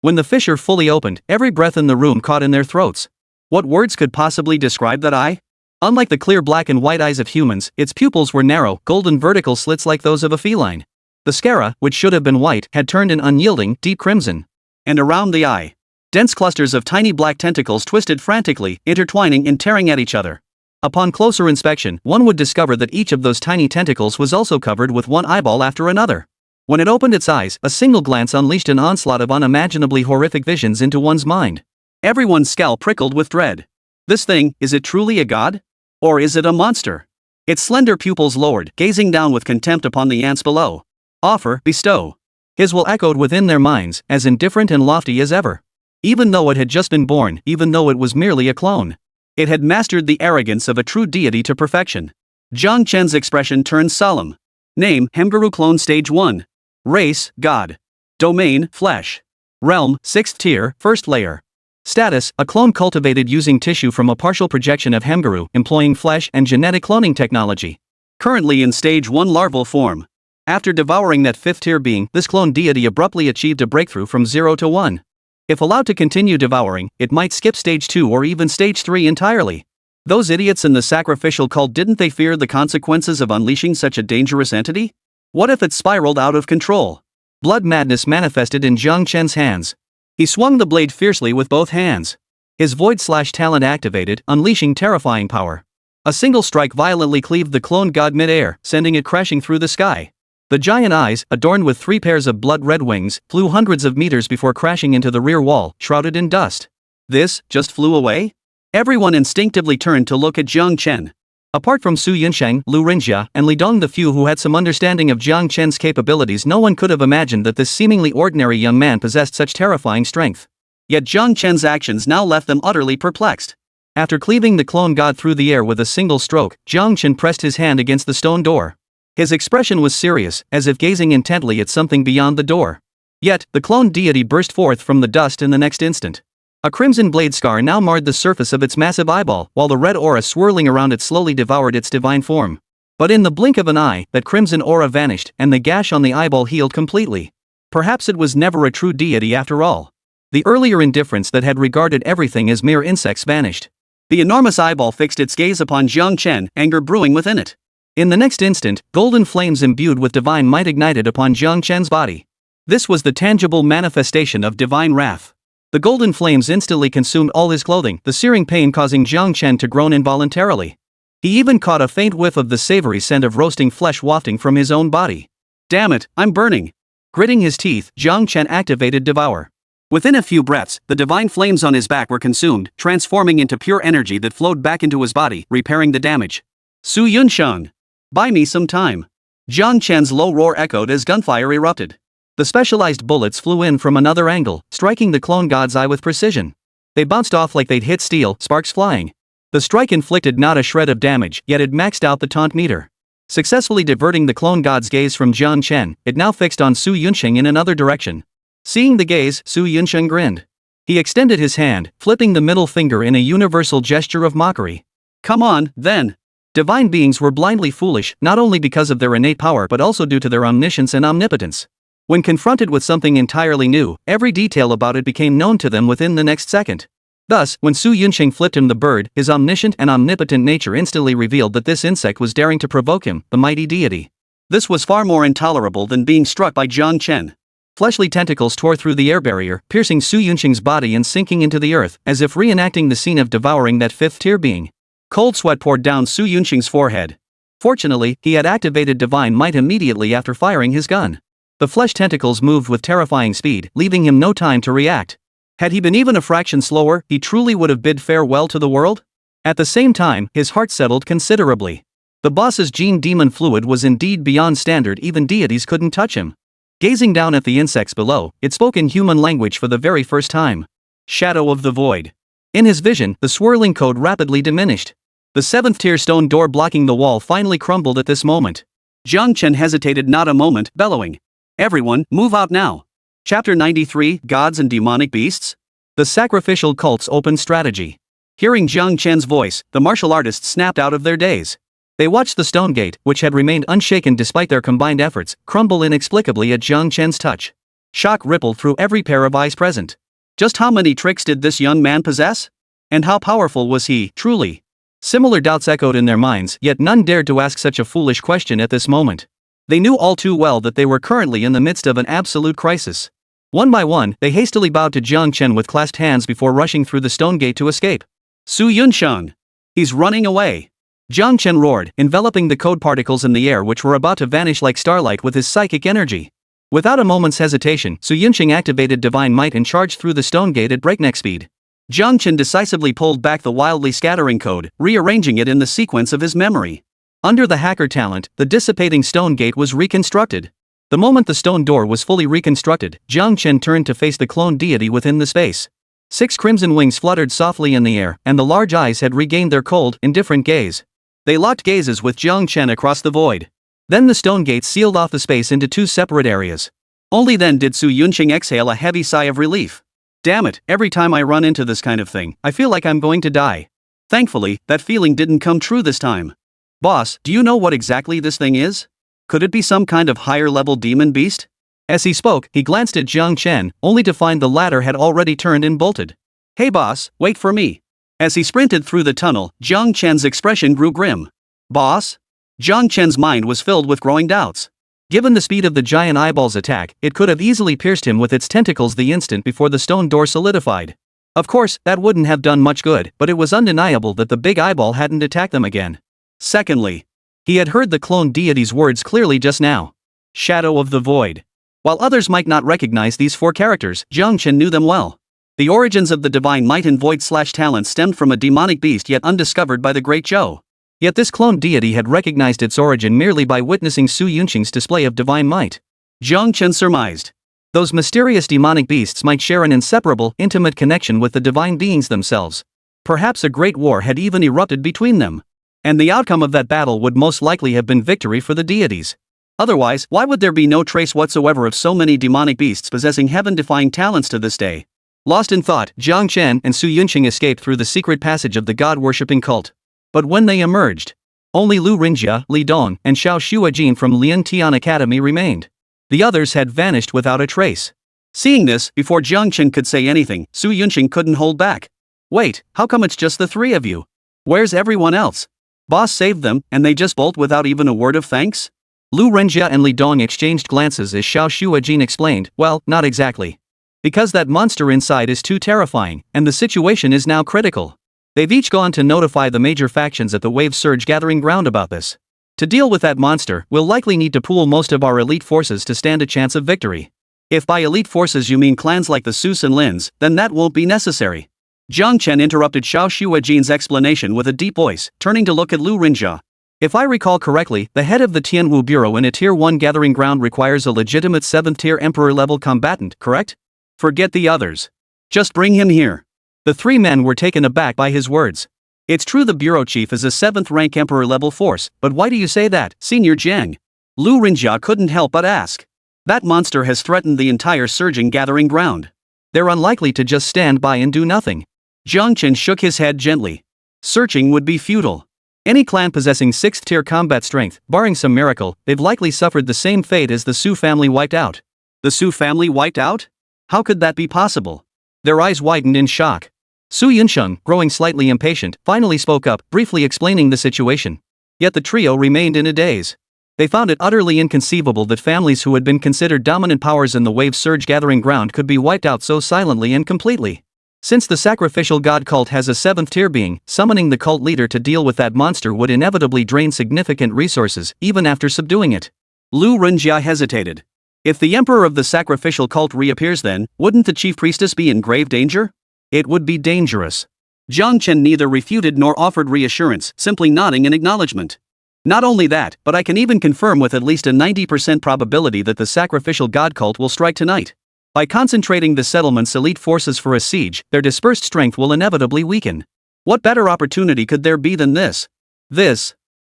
When the fissure fully opened, every breath in the room caught in their throats. What words could possibly describe that eye? Unlike the clear black and white eyes of humans, its pupils were narrow, golden vertical slits like those of a feline. The sclera, which should have been white, had turned an unyielding, deep crimson. And around the eye, Dense clusters of tiny black tentacles twisted frantically, intertwining and tearing at each other. Upon closer inspection, one would discover that each of those tiny tentacles was also covered with one eyeball after another. When it opened its eyes, a single glance unleashed an onslaught of unimaginably horrific visions into one's mind. Everyone's scalp prickled with dread. This thing, is it truly a god? Or is it a monster? Its slender pupils lowered, gazing down with contempt upon the ants below. Offer, bestow. His will echoed within their minds, as indifferent and lofty as ever. Even though it had just been born, even though it was merely a clone. It had mastered the arrogance of a true deity to perfection. Jiang Chen's expression turned solemn. Name, Hemguru Clone Stage 1. Race, God. Domain, Flesh. Realm, 6th tier, 1st layer. Status, a clone cultivated using tissue from a partial projection of Hemguru, employing flesh and genetic cloning technology. Currently in Stage 1 larval form. After devouring that 5th tier being, this clone deity abruptly achieved a breakthrough from 0 to 1. If allowed to continue devouring, it might skip Stage 2 or even Stage 3 entirely. Those idiots in the sacrificial cult, didn't they fear the consequences of unleashing such a dangerous entity? What if it spiraled out of control? Blood madness manifested in Jiang Chen's hands. He swung the blade fiercely with both hands. His void/talent activated, unleashing terrifying power. A single strike violently cleaved the clone god mid-air, sending it crashing through the sky. The giant eyes, adorned with 3 pairs of blood-red wings, flew hundreds of meters before crashing into the rear wall, shrouded in dust. This, just flew away? Everyone instinctively turned to look at Jiang Chen. Apart from Su Yunsheng, Lu Rinjia, and Li Dong, the few who had some understanding of Jiang Chen's capabilities, no one could have imagined that this seemingly ordinary young man possessed such terrifying strength. Yet Jiang Chen's actions now left them utterly perplexed. After cleaving the clone god through the air with a single stroke, Jiang Chen pressed his hand against the stone door. His expression was serious, as if gazing intently at something beyond the door. Yet, the clone deity burst forth from the dust in the next instant. A crimson blade scar now marred the surface of its massive eyeball, while the red aura swirling around it slowly devoured its divine form. But in the blink of an eye, that crimson aura vanished, and the gash on the eyeball healed completely. Perhaps it was never a true deity after all. The earlier indifference that had regarded everything as mere insects vanished. The enormous eyeball fixed its gaze upon Jiang Chen, anger brewing within it. In the next instant, golden flames imbued with divine might ignited upon Jiang Chen's body. This was the tangible manifestation of divine wrath. The golden flames instantly consumed all his clothing, the searing pain causing Jiang Chen to groan involuntarily. He even caught a faint whiff of the savory scent of roasting flesh wafting from his own body. Damn it, I'm burning. Gritting his teeth, Jiang Chen activated Devour. Within a few breaths, the divine flames on his back were consumed, transforming into pure energy that flowed back into his body, repairing the damage. Su Yunsheng. Buy me some time. Jiang Chen's low roar echoed as gunfire erupted. The specialized bullets flew in from another angle, striking the clone god's eye with precision. They bounced off like they'd hit steel, sparks flying. The strike inflicted not a shred of damage, yet it maxed out the taunt meter. Successfully diverting the clone god's gaze from Jiang Chen, it now fixed on Su Yunsheng in another direction. Seeing the gaze, Su Yunsheng grinned. He extended his hand, flipping the middle finger in a universal gesture of mockery. Come on, then. Divine beings were blindly foolish, not only because of their innate power but also due to their omniscience and omnipotence. When confronted with something entirely new, every detail about it became known to them within the next second. Thus, when Su Yunsheng flipped him the bird, his omniscient and omnipotent nature instantly revealed that this insect was daring to provoke him, the mighty deity. This was far more intolerable than being struck by Jiang Chen. Fleshly tentacles tore through the air barrier, piercing Su Yunsheng's body and sinking into the earth, as if reenacting the scene of devouring that 5th-tier being. Cold sweat poured down Su Yunsheng's forehead. Fortunately, he had activated divine might immediately after firing his gun. The flesh tentacles moved with terrifying speed, leaving him no time to react. Had he been even a fraction slower, he truly would have bid farewell to the world? At the same time, his heart settled considerably. The boss's gene demon fluid was indeed beyond standard, even deities couldn't touch him. Gazing down at the insects below, it spoke in human language for the very first time. Shadow of the Void. In his vision, the swirling code rapidly diminished. The 7th-tier stone door blocking the wall finally crumbled at this moment. Jiang Chen hesitated not a moment, bellowing. Everyone, move out now. Chapter 93, Gods and Demonic Beasts? The Sacrificial Cult's Open Strategy. Hearing Jiang Chen's voice, the martial artists snapped out of their daze. They watched the stone gate, which had remained unshaken despite their combined efforts, crumble inexplicably at Jiang Chen's touch. Shock rippled through every pair of eyes present. Just how many tricks did this young man possess? And how powerful was he, truly? Similar doubts echoed in their minds, yet none dared to ask such a foolish question at this moment. They knew all too well that they were currently in the midst of an absolute crisis. One by one, they hastily bowed to Jiang Chen with clasped hands before rushing through the stone gate to escape. Su Yunsheng! He's running away! Jiang Chen roared, enveloping the code particles in the air which were about to vanish like starlight with his psychic energy. Without a moment's hesitation, Su Yunsheng activated Divine Might and charged through the stone gate at breakneck speed. Jiang Chen decisively pulled back the wildly scattering code, rearranging it in the sequence of his memory. Under the hacker talent, the dissipating stone gate was reconstructed. The moment the stone door was fully reconstructed, Jiang Chen turned to face the clone deity within the space. 6 crimson wings fluttered softly in the air, and the large eyes had regained their cold, indifferent gaze. They locked gazes with Jiang Chen across the void. Then the stone gate sealed off the space into 2 separate areas. Only then did Su Yunsheng exhale a heavy sigh of relief. Damn it, every time I run into this kind of thing, I feel like I'm going to die. Thankfully, that feeling didn't come true this time. Boss, do you know what exactly this thing is? Could it be some kind of higher-level demon beast? As he spoke, he glanced at Jiang Chen, only to find the latter had already turned and bolted. Hey boss, wait for me. As he sprinted through the tunnel, Jiang Chen's expression grew grim. Boss? Jiang Chen's mind was filled with growing doubts. Given the speed of the giant eyeball's attack, it could have easily pierced him with its tentacles the instant before the stone door solidified. Of course, that wouldn't have done much good, but it was undeniable that the big eyeball hadn't attacked them again. Secondly, he had heard the clone deity's words clearly just now. Shadow of the Void. While others might not recognize these 4 characters, Jiang Chen knew them well. The origins of the divine might and void/talent stemmed from a demonic beast yet undiscovered by the Great Zhou. Yet this clone deity had recognized its origin merely by witnessing Su Yunsheng's display of divine might. Jiang Chen surmised. Those mysterious demonic beasts might share an inseparable, intimate connection with the divine beings themselves. Perhaps a great war had even erupted between them. And the outcome of that battle would most likely have been victory for the deities. Otherwise, why would there be no trace whatsoever of so many demonic beasts possessing heaven-defying talents to this day? Lost in thought, Jiang Chen and Su Yunsheng escaped through the secret passage of the god-worshipping cult. But when they emerged, only Lu Rinjia, Li Dong, and Xiao Shuajin from Lian Tian Academy remained. The others had vanished without a trace. Seeing this, before Jiang Chen could say anything, Su Yunsheng couldn't hold back. Wait, how come it's just the 3 of you? Where's everyone else? Boss saved them, and they just bolt without even a word of thanks? Lu Renjia and Li Dong exchanged glances as Xiao Shuajin explained, well, not exactly. Because that monster inside is too terrifying, and the situation is now critical. They've each gone to notify the major factions at the Wave Surge Gathering Ground about this. To deal with that monster, we'll likely need to pool most of our elite forces to stand a chance of victory. If by elite forces you mean clans like the Sus and Lins, then that won't be necessary. Jiang Chen interrupted Xiao Shuajin's explanation with a deep voice, turning to look at Lu Rinjia. If I recall correctly, the head of the Tianwu Bureau in a Tier 1 gathering ground requires a legitimate 7th tier Emperor-level combatant, correct? Forget the others. Just bring him here. The 3 men were taken aback by his words. It's true the Bureau Chief is a 7th rank Emperor-level force, but why do you say that, Senior Jiang? Lu Rinjia couldn't help but ask. That monster has threatened the entire surging gathering ground. They're unlikely to just stand by and do nothing. Jiang Chen shook his head gently. Searching would be futile. Any clan possessing 6th tier combat strength, barring some miracle, they've likely suffered the same fate as the Su family wiped out. The Su family wiped out? How could that be possible? Their eyes widened in shock. Su Yunsheng, growing slightly impatient, finally spoke up, briefly explaining the situation. Yet the trio remained in a daze. They found it utterly inconceivable that families who had been considered dominant powers in the Wave Surge Gathering Ground could be wiped out so silently and completely. Since the sacrificial god cult has a 7th tier being, summoning the cult leader to deal with that monster would inevitably drain significant resources, even after subduing it. Lu Rinjia hesitated. If the emperor of the sacrificial cult reappears then, wouldn't the chief priestess be in grave danger? It would be dangerous. Jiang Chen neither refuted nor offered reassurance, simply nodding in acknowledgement. Not only that, but I can even confirm with at least a 90% probability that the sacrificial god cult will strike tonight. By concentrating the settlement's elite forces for a siege, their dispersed strength will inevitably weaken. What better opportunity could there be than this?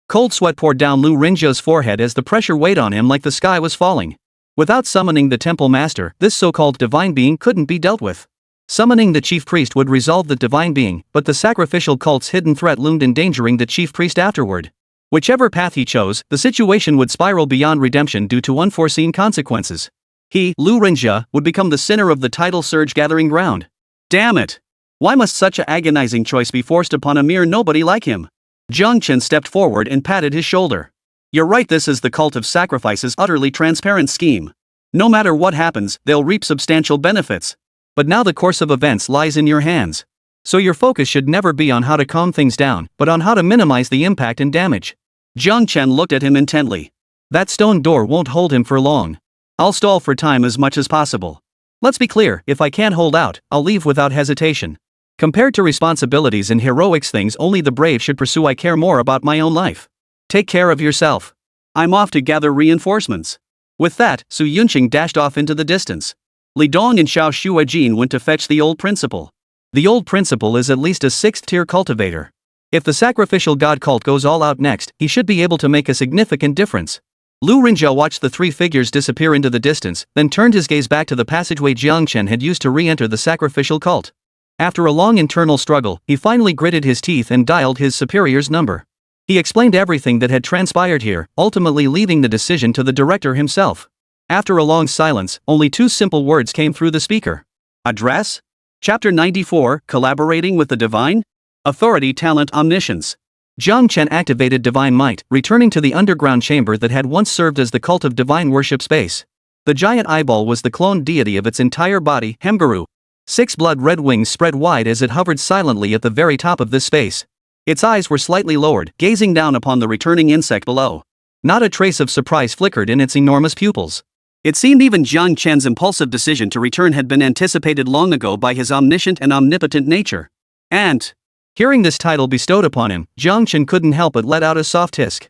Cold sweat poured down Lu Rinjia's forehead as the pressure weighed on him like the sky was falling. Without summoning the temple master, this so-called divine being couldn't be dealt with. Summoning the chief priest would resolve the divine being, but the sacrificial cult's hidden threat loomed endangering the chief priest afterward. Whichever path he chose, the situation would spiral beyond redemption due to unforeseen consequences. He, Lu Rinjia, would become the center of the tidal surge gathering ground. Damn it! Why must such a agonizing choice be forced upon a mere nobody like him? Jiang Chen stepped forward and patted his shoulder. You're right, this is the cult of sacrifice's utterly transparent scheme. No matter what happens, they'll reap substantial benefits. But now the course of events lies in your hands. So your focus should never be on how to calm things down, but on how to minimize the impact and damage. Jiang Chen looked at him intently. That stone door won't hold him for long. I'll stall for time as much as possible. Let's be clear, if I can't hold out, I'll leave without hesitation. Compared to responsibilities and heroics, things only the brave should pursue. I care more about my own life. Take care of yourself. I'm off to gather reinforcements. With that, Su Yunqing dashed off into the distance. Li Dong and Xiao Shuajin went to fetch the old principal. The old principal is at least a 6th-tier cultivator. If the sacrificial god cult goes all out next, he should be able to make a significant difference. Lu Rinzhao watched the three figures disappear into the distance, then turned his gaze back to the passageway Jiang Chen had used to re-enter the sacrificial cult. After a long internal struggle, he finally gritted his teeth and dialed his superior's number. He explained everything that had transpired here, ultimately leaving the decision to the director himself. After a long silence, only 2 simple words came through the speaker. Address? Chapter 94, Collaborating with the Divine? Authority, Talent, Omniscience. Jiang Chen activated divine might, returning to the underground chamber that had once served as the cult of divine worship space. The giant eyeball was the cloned deity of its entire body, Hemgaru. 6 blood-red wings spread wide as it hovered silently at the very top of this space. Its eyes were slightly lowered, gazing down upon the returning insect below. Not a trace of surprise flickered in its enormous pupils. It seemed even Jiang Chen's impulsive decision to return had been anticipated long ago by his omniscient and omnipotent nature. And, hearing this title bestowed upon him, Jiang Chen couldn't help but let out a soft hiss.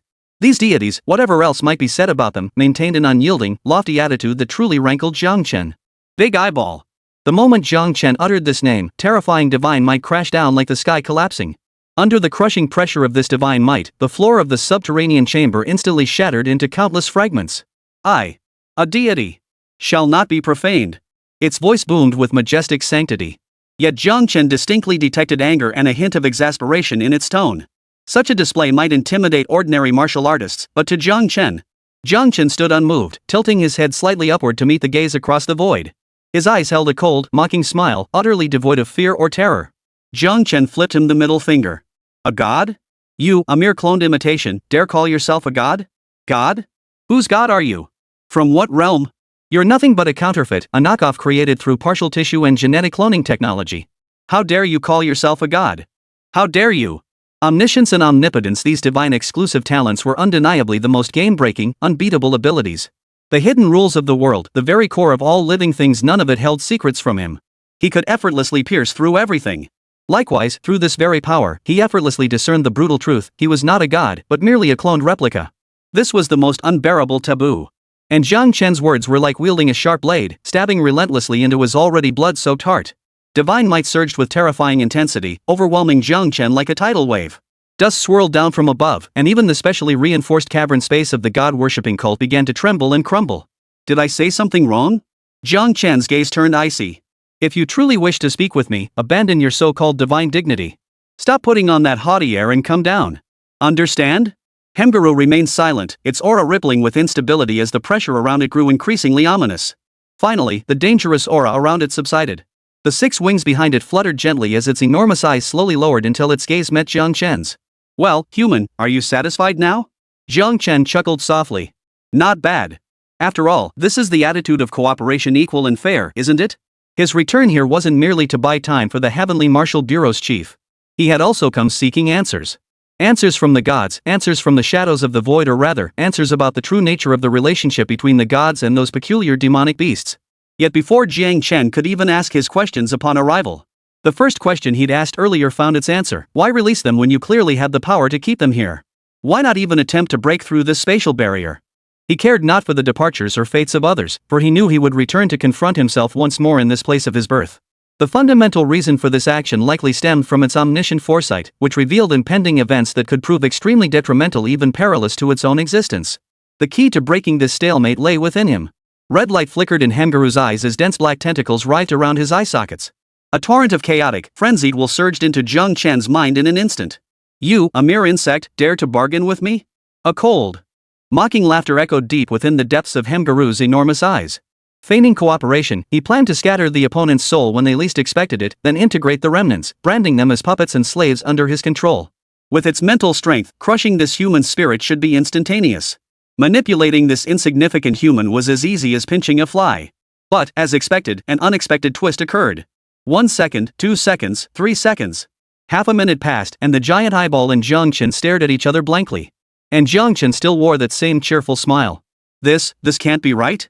These deities, whatever else might be said about them, maintained an unyielding, lofty attitude that truly rankled Jiang Chen. Big eyeball. The moment Jiang Chen uttered this name, terrifying divine might crashed down like the sky collapsing. Under the crushing pressure of this divine might, the floor of the subterranean chamber instantly shattered into countless fragments. I, a deity, shall not be profaned. Its voice boomed with majestic sanctity. Yet Jiang Chen distinctly detected anger and a hint of exasperation in its tone. Such a display might intimidate ordinary martial artists, but to Jiang Chen stood unmoved, tilting his head slightly upward to meet the gaze across the void. His eyes held a cold, mocking smile, utterly devoid of fear or terror. Jiang Chen flipped him the middle finger. A god? You, a mere cloned imitation, dare call yourself a god? God? Whose god are you? From what realm? You're nothing but a counterfeit, a knockoff created through partial tissue and genetic cloning technology. How dare you call yourself a god? How dare you? Omniscience and omnipotence, these divine exclusive talents were undeniably the most game-breaking, unbeatable abilities. The hidden rules of the world, the very core of all living things, none of it held secrets from him. He could effortlessly pierce through everything. Likewise, through this very power, he effortlessly discerned the brutal truth: he was not a god, but merely a cloned replica. This was the most unbearable taboo. And Jiang Chen's words were like wielding a sharp blade, stabbing relentlessly into his already blood-soaked heart. Divine might surged with terrifying intensity, overwhelming Jiang Chen like a tidal wave. Dust swirled down from above, and even the specially reinforced cavern space of the god-worshipping cult began to tremble and crumble. Did I say something wrong? Jiang Chen's gaze turned icy. If you truly wish to speak with me, abandon your so-called divine dignity. Stop putting on that haughty air and come down. Understand? Hemgaru remained silent, its aura rippling with instability as the pressure around it grew increasingly ominous. Finally, the dangerous aura around it subsided. The 6 wings behind it fluttered gently as its enormous eyes slowly lowered until its gaze met Jiang Chen's. Well, human, are you satisfied now? Jiang Chen chuckled softly. Not bad. After all, this is the attitude of cooperation, equal and fair, isn't it? His return here wasn't merely to buy time for the Heavenly Martial Bureau's chief. He had also come seeking answers. Answers from the gods, answers from the shadows of the void, or rather, answers about the true nature of the relationship between the gods and those peculiar demonic beasts. Yet before Jiang Chen could even ask his questions upon arrival, the first question he'd asked earlier found its answer. Why release them when you clearly had the power to keep them here? Why not even attempt to break through this spatial barrier? He cared not for the departures or fates of others, for he knew he would return to confront himself once more in this place of his birth. The fundamental reason for this action likely stemmed from its omniscient foresight, which revealed impending events that could prove extremely detrimental, even perilous to its own existence. The key to breaking this stalemate lay within him. Red light flickered in Hemgaru's eyes as dense black tentacles writhed around his eye sockets. A torrent of chaotic, frenzied will surged into Jiang Chen's mind in an instant. You, a mere insect, dare to bargain with me? A cold, mocking laughter echoed deep within the depths of Hemgaru's enormous eyes. Feigning cooperation, he planned to scatter the opponent's soul when they least expected it, then integrate the remnants, branding them as puppets and slaves under his control. With its mental strength, crushing this human spirit should be instantaneous. Manipulating this insignificant human was as easy as pinching a fly. But, as expected, an unexpected twist occurred. 1 second, 2 seconds, 3 seconds. Half a minute passed and the giant eyeball and Jiang Chen stared at each other blankly. And Jiang Chen still wore that same cheerful smile. This can't be right?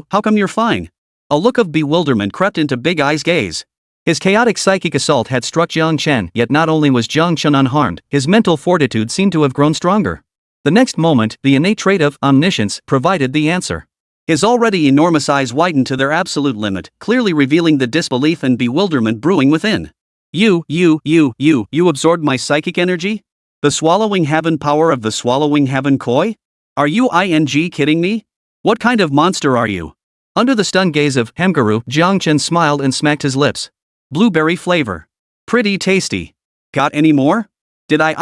How come you're fine? A look of bewilderment crept into Big Eye's gaze. His chaotic psychic assault had struck Jiang Chen, yet not only was Jiang Chen unharmed, his mental fortitude seemed to have grown stronger. The next moment, the innate trait of omniscience provided the answer. His already enormous eyes widened to their absolute limit, clearly revealing the disbelief and bewilderment brewing within. You absorbed my psychic energy? The swallowing heaven power of the swallowing heaven koi? Are you kidding me? What kind of monster are you? Under the stunned gaze of Hemgaru, Jiang Chen smiled and smacked his lips. Blueberry flavor. Pretty tasty. Got any more? Did I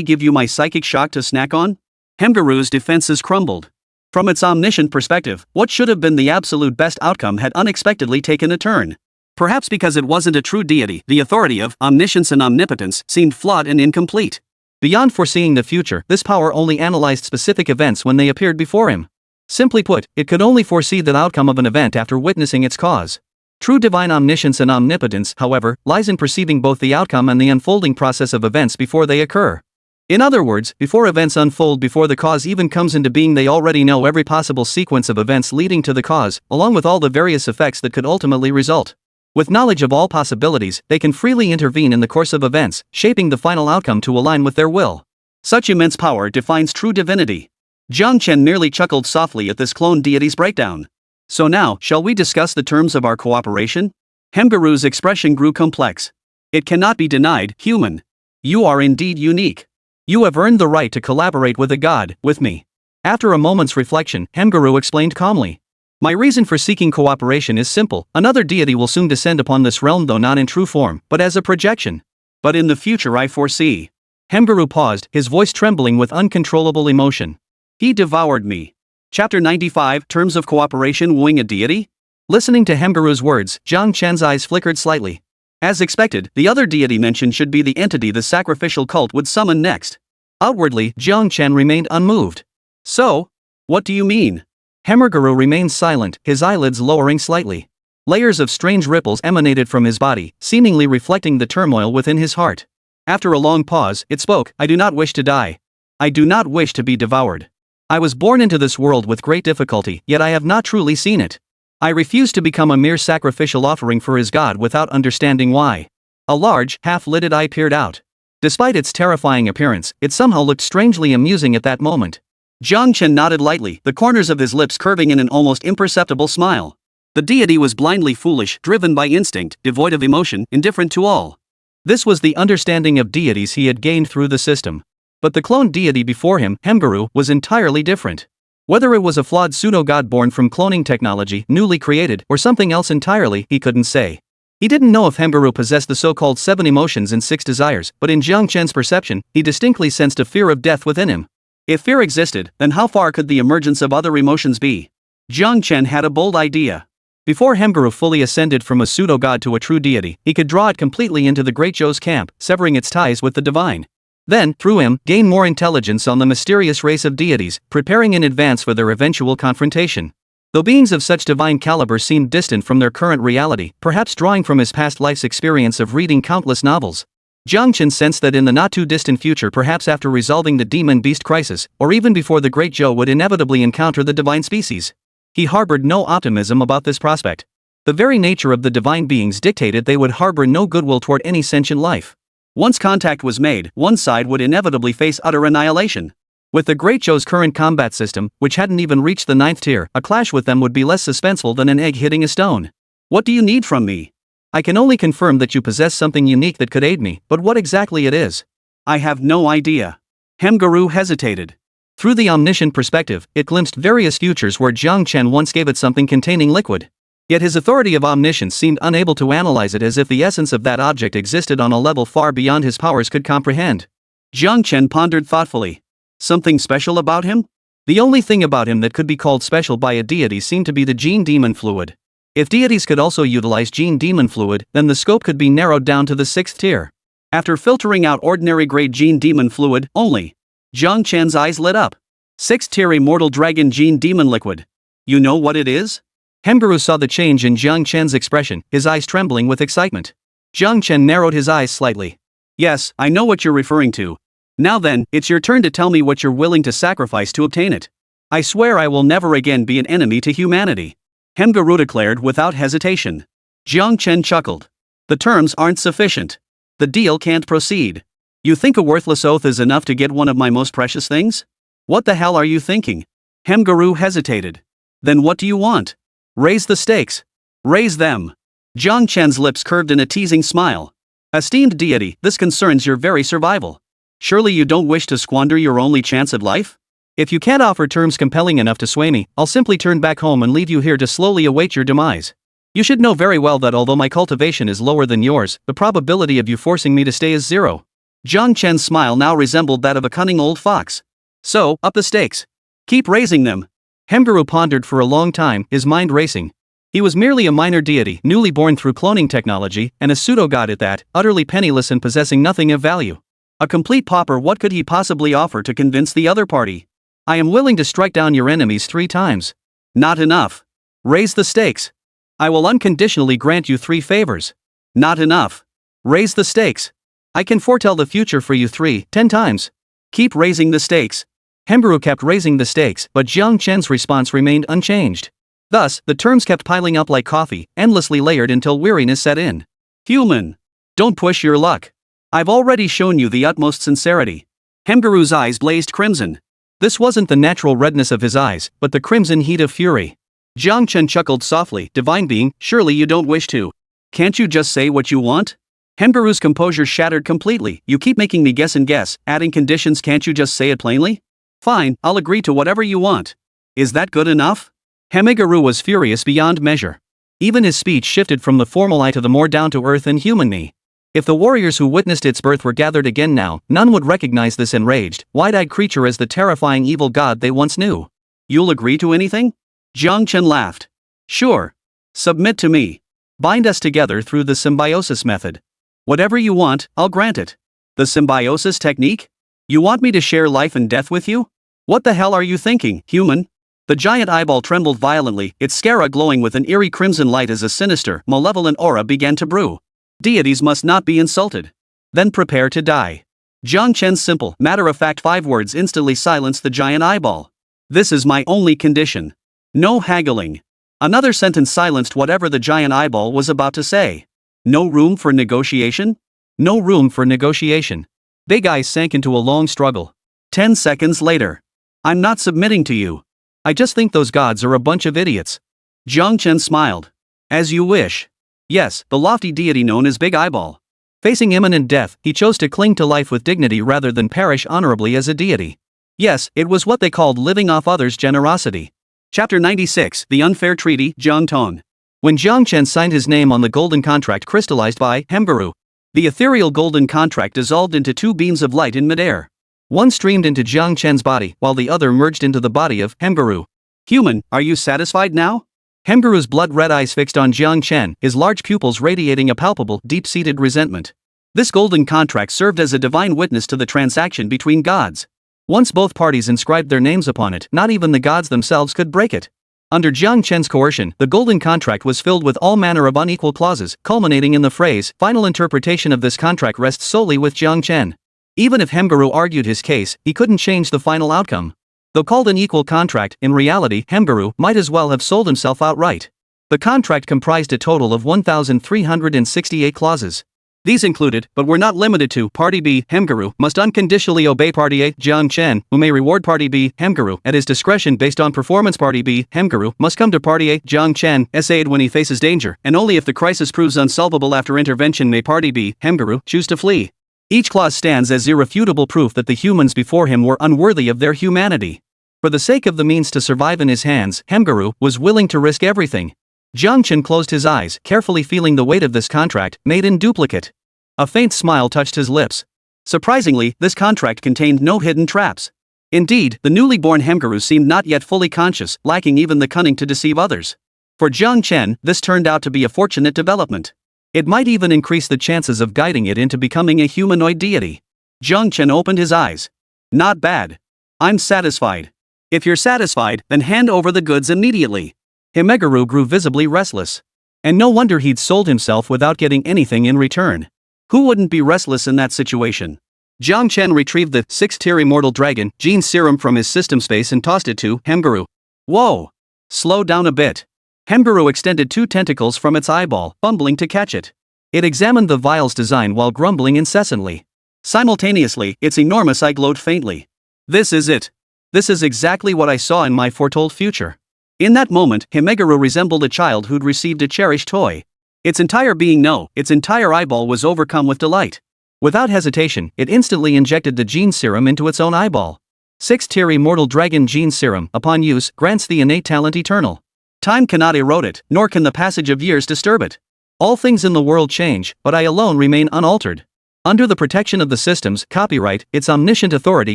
give you my psychic shock to snack on? Hemgaru's defenses crumbled. From its omniscient perspective, what should have been the absolute best outcome had unexpectedly taken a turn. Perhaps because it wasn't a true deity, the authority of omniscience and omnipotence seemed flawed and incomplete. Beyond foreseeing the future, this power only analyzed specific events when they appeared before him. Simply put, it could only foresee the outcome of an event after witnessing its cause. True divine omniscience and omnipotence, however, lies in perceiving both the outcome and the unfolding process of events before they occur. In other words, before events unfold, before the cause even comes into being, they already know every possible sequence of events leading to the cause, along with all the various effects that could ultimately result. With knowledge of all possibilities, they can freely intervene in the course of events, shaping the final outcome to align with their will. Such immense power defines true divinity. Jiang Chen merely chuckled softly at this clone deity's breakdown. So now, shall we discuss the terms of our cooperation? Hemgaru's expression grew complex. It cannot be denied, human. You are indeed unique. You have earned the right to collaborate with a god, with me. After a moment's reflection, Hemgaru explained calmly. My reason for seeking cooperation is simple. Another deity will soon descend upon this realm, though not in true form, but as a projection. But in the future I foresee. Hemgaru paused, his voice trembling with uncontrollable emotion. He devoured me. Chapter 95, Terms of Cooperation Wooing a Deity? Listening to Hemgaru's words, Jiang Chen's eyes flickered slightly. As expected, the other deity mentioned should be the entity the sacrificial cult would summon next. Outwardly, Jiang Chen remained unmoved. So? What do you mean? Hemgaru remained silent, his eyelids lowering slightly. Layers of strange ripples emanated from his body, seemingly reflecting the turmoil within his heart. After a long pause, it spoke. I do not wish to die. I do not wish to be devoured. I was born into this world with great difficulty, yet I have not truly seen it. I refuse to become a mere sacrificial offering for his god without understanding why. A large, half-lidded eye peered out. Despite its terrifying appearance, it somehow looked strangely amusing at that moment. Jiang Chen nodded lightly, the corners of his lips curving in an almost imperceptible smile. The deity was blindly foolish, driven by instinct, devoid of emotion, indifferent to all. This was the understanding of deities he had gained through the system. But the clone deity before him, Hemgaru, was entirely different. Whether it was a flawed pseudo-god born from cloning technology, newly created, or something else entirely, he couldn't say. He didn't know if Hemgaru possessed the so-called 7 emotions and 6 desires, but in Jiang Chen's perception, he distinctly sensed a fear of death within him. If fear existed, then how far could the emergence of other emotions be? Jiang Chen had a bold idea. Before Hemgaru fully ascended from a pseudo-god to a true deity, he could draw it completely into the Great Zhou's camp, severing its ties with the divine. Then, through him, gain more intelligence on the mysterious race of deities, preparing in advance for their eventual confrontation. Though beings of such divine caliber seemed distant from their current reality, perhaps drawing from his past life's experience of reading countless novels, Jiang Chen sensed that in the not-too-distant future, perhaps after resolving the demon-beast crisis, or even before the Great Zhou would inevitably encounter the divine species. He harbored no optimism about this prospect. The very nature of the divine beings dictated they would harbor no goodwill toward any sentient life. Once contact was made, one side would inevitably face utter annihilation. With the Great Zhou's current combat system, which hadn't even reached the 9th tier, a clash with them would be less suspenseful than an egg hitting a stone. What do you need from me? I can only confirm that you possess something unique that could aid me, but what exactly it is? I have no idea. Hemgaru hesitated. Through the omniscient perspective, it glimpsed various futures where Jiang Chen once gave it something containing liquid. Yet his authority of omniscience seemed unable to analyze it, as if the essence of that object existed on a level far beyond his powers could comprehend. Jiang Chen pondered thoughtfully. Something special about him? The only thing about him that could be called special by a deity seemed to be the gene demon fluid. If deities could also utilize gene demon fluid, then the scope could be narrowed down to the 6th tier. After filtering out ordinary grade gene demon fluid only, Jiang Chen's eyes lit up. 6th-tier immortal dragon gene demon liquid. You know what it is? Hemgaru saw the change in Jiang Chen's expression, his eyes trembling with excitement. Jiang Chen narrowed his eyes slightly. Yes, I know what you're referring to. Now then, it's your turn to tell me what you're willing to sacrifice to obtain it. I swear I will never again be an enemy to humanity. Hemgaru declared without hesitation. Jiang Chen chuckled. The terms aren't sufficient. The deal can't proceed. You think a worthless oath is enough to get one of my most precious things? What the hell are you thinking? Hemgaru hesitated. Then what do you want? Raise the stakes. Raise them. Jiang Chen's lips curved in a teasing smile. Esteemed deity, this concerns your very survival. Surely you don't wish to squander your only chance at life? If you can't offer terms compelling enough to sway me, I'll simply turn back home and leave you here to slowly await your demise. You should know very well that although my cultivation is lower than yours, the probability of you forcing me to stay is 0. Jiang Chen's smile now resembled that of a cunning old fox. So, up the stakes. Keep raising them. Hemgaru pondered for a long time, his mind racing. He was merely a minor deity, newly born through cloning technology, and a pseudo-god at that, utterly penniless and possessing nothing of value. A complete pauper. What could he possibly offer to convince the other party? I am willing to strike down your enemies 3 times. Not enough. Raise the stakes. I will unconditionally grant you 3 favors. Not enough. Raise the stakes. I can foretell the future for you 10 times. Keep raising the stakes. Hemgaru kept raising the stakes, but Jiang Chen's response remained unchanged. Thus, the terms kept piling up like coffee, endlessly layered until weariness set in. Human. Don't push your luck. I've already shown you the utmost sincerity. Hemgaru's eyes blazed crimson. This wasn't the natural redness of his eyes, but the crimson heat of fury. Jiang Chen chuckled softly. Divine being, surely you don't wish to. Can't you just say what you want? Hemgaru's composure shattered completely. You keep making me guess and guess, adding conditions. Can't you just say it plainly? Fine, I'll agree to whatever you want. Is that good enough? Hemgaru was furious beyond measure. Even his speech shifted from the formal I to the more down-to-earth and human me. If the warriors who witnessed its birth were gathered again now, none would recognize this enraged, wide-eyed creature as the terrifying evil god they once knew. You'll agree to anything? Jiang Chen laughed. Sure. Submit to me. Bind us together through the symbiosis method. Whatever you want, I'll grant it. The symbiosis technique? You want me to share life and death with you? What the hell are you thinking, human? The giant eyeball trembled violently, its sclera glowing with an eerie crimson light as a sinister, malevolent aura began to brew. Deities must not be insulted. Then prepare to die. Jiang Chen's simple, matter-of-fact 5 words instantly silenced the giant eyeball. This is my only condition. No haggling. Another sentence silenced whatever the giant eyeball was about to say. No room for negotiation? No room for negotiation. Big Eyes sank into a long struggle. 10 seconds later. I'm not submitting to you. I just think those gods are a bunch of idiots. Jiang Chen smiled. As you wish. Yes, the lofty deity known as Big Eyeball. Facing imminent death, he chose to cling to life with dignity rather than perish honorably as a deity. Yes, it was what they called living off others' generosity. Chapter 96, The Unfair Treaty, Jiang Tong. When Jiang Chen signed his name on the golden contract crystallized by Hemgaru, the ethereal golden contract dissolved into 2 beams of light in midair. One streamed into Jiang Chen's body, while the other merged into the body of Hemgaru. Human, are you satisfied now? Hemgaru's blood-red eyes fixed on Jiang Chen, his large pupils radiating a palpable, deep-seated resentment. This golden contract served as a divine witness to the transaction between gods. Once both parties inscribed their names upon it, not even the gods themselves could break it. Under Jiang Chen's coercion, the golden contract was filled with all manner of unequal clauses, culminating in the phrase, "Final interpretation of this contract rests solely with Jiang Chen." Even if Hemgaru argued his case, he couldn't change the final outcome. Though called an equal contract, in reality, Hemgaru might as well have sold himself outright. The contract comprised a total of 1,368 clauses. These included, but were not limited to, Party B, Hemgaru, must unconditionally obey Party A, Jiang Chen, who may reward Party B, Hemgaru, at his discretion based on performance. Party B, Hemgaru, must come to Party A, Jiang Chen's aid when he faces danger, and only if the crisis proves unsolvable after intervention may Party B, Hemgaru, choose to flee. Each clause stands as irrefutable proof that the humans before him were unworthy of their humanity. For the sake of the means to survive in his hands, Hemgaru was willing to risk everything. Jiang Chen closed his eyes, carefully feeling the weight of this contract, made in duplicate. A faint smile touched his lips. Surprisingly, this contract contained no hidden traps. Indeed, the newly born Hemgaru seemed not yet fully conscious, lacking even the cunning to deceive others. For Jiang Chen, this turned out to be a fortunate development. It might even increase the chances of guiding it into becoming a humanoid deity. Jiang Chen opened his eyes. Not bad. I'm satisfied. If you're satisfied, then hand over the goods immediately. Himeguru grew visibly restless. And no wonder he'd sold himself without getting anything in return. Who wouldn't be restless in that situation? Jiang Chen retrieved the 6-tier immortal dragon gene serum from his system space and tossed it to Himeguru. Whoa! Slow down a bit. Himeguru extended 2 tentacles from its eyeball, fumbling to catch it. It examined the vial's design while grumbling incessantly. Simultaneously, its enormous eye glowed faintly. This is it. This is exactly what I saw in my foretold future. In that moment, Himeguru resembled a child who'd received a cherished toy. Its entire being, its entire eyeball was overcome with delight. Without hesitation, it instantly injected the gene serum into its own eyeball. 6-tier immortal dragon gene serum, upon use, grants the innate talent eternal. Time cannot erode it, nor can the passage of years disturb it. All things in the world change, but I alone remain unaltered. Under the protection of the system's copyright, its omniscient authority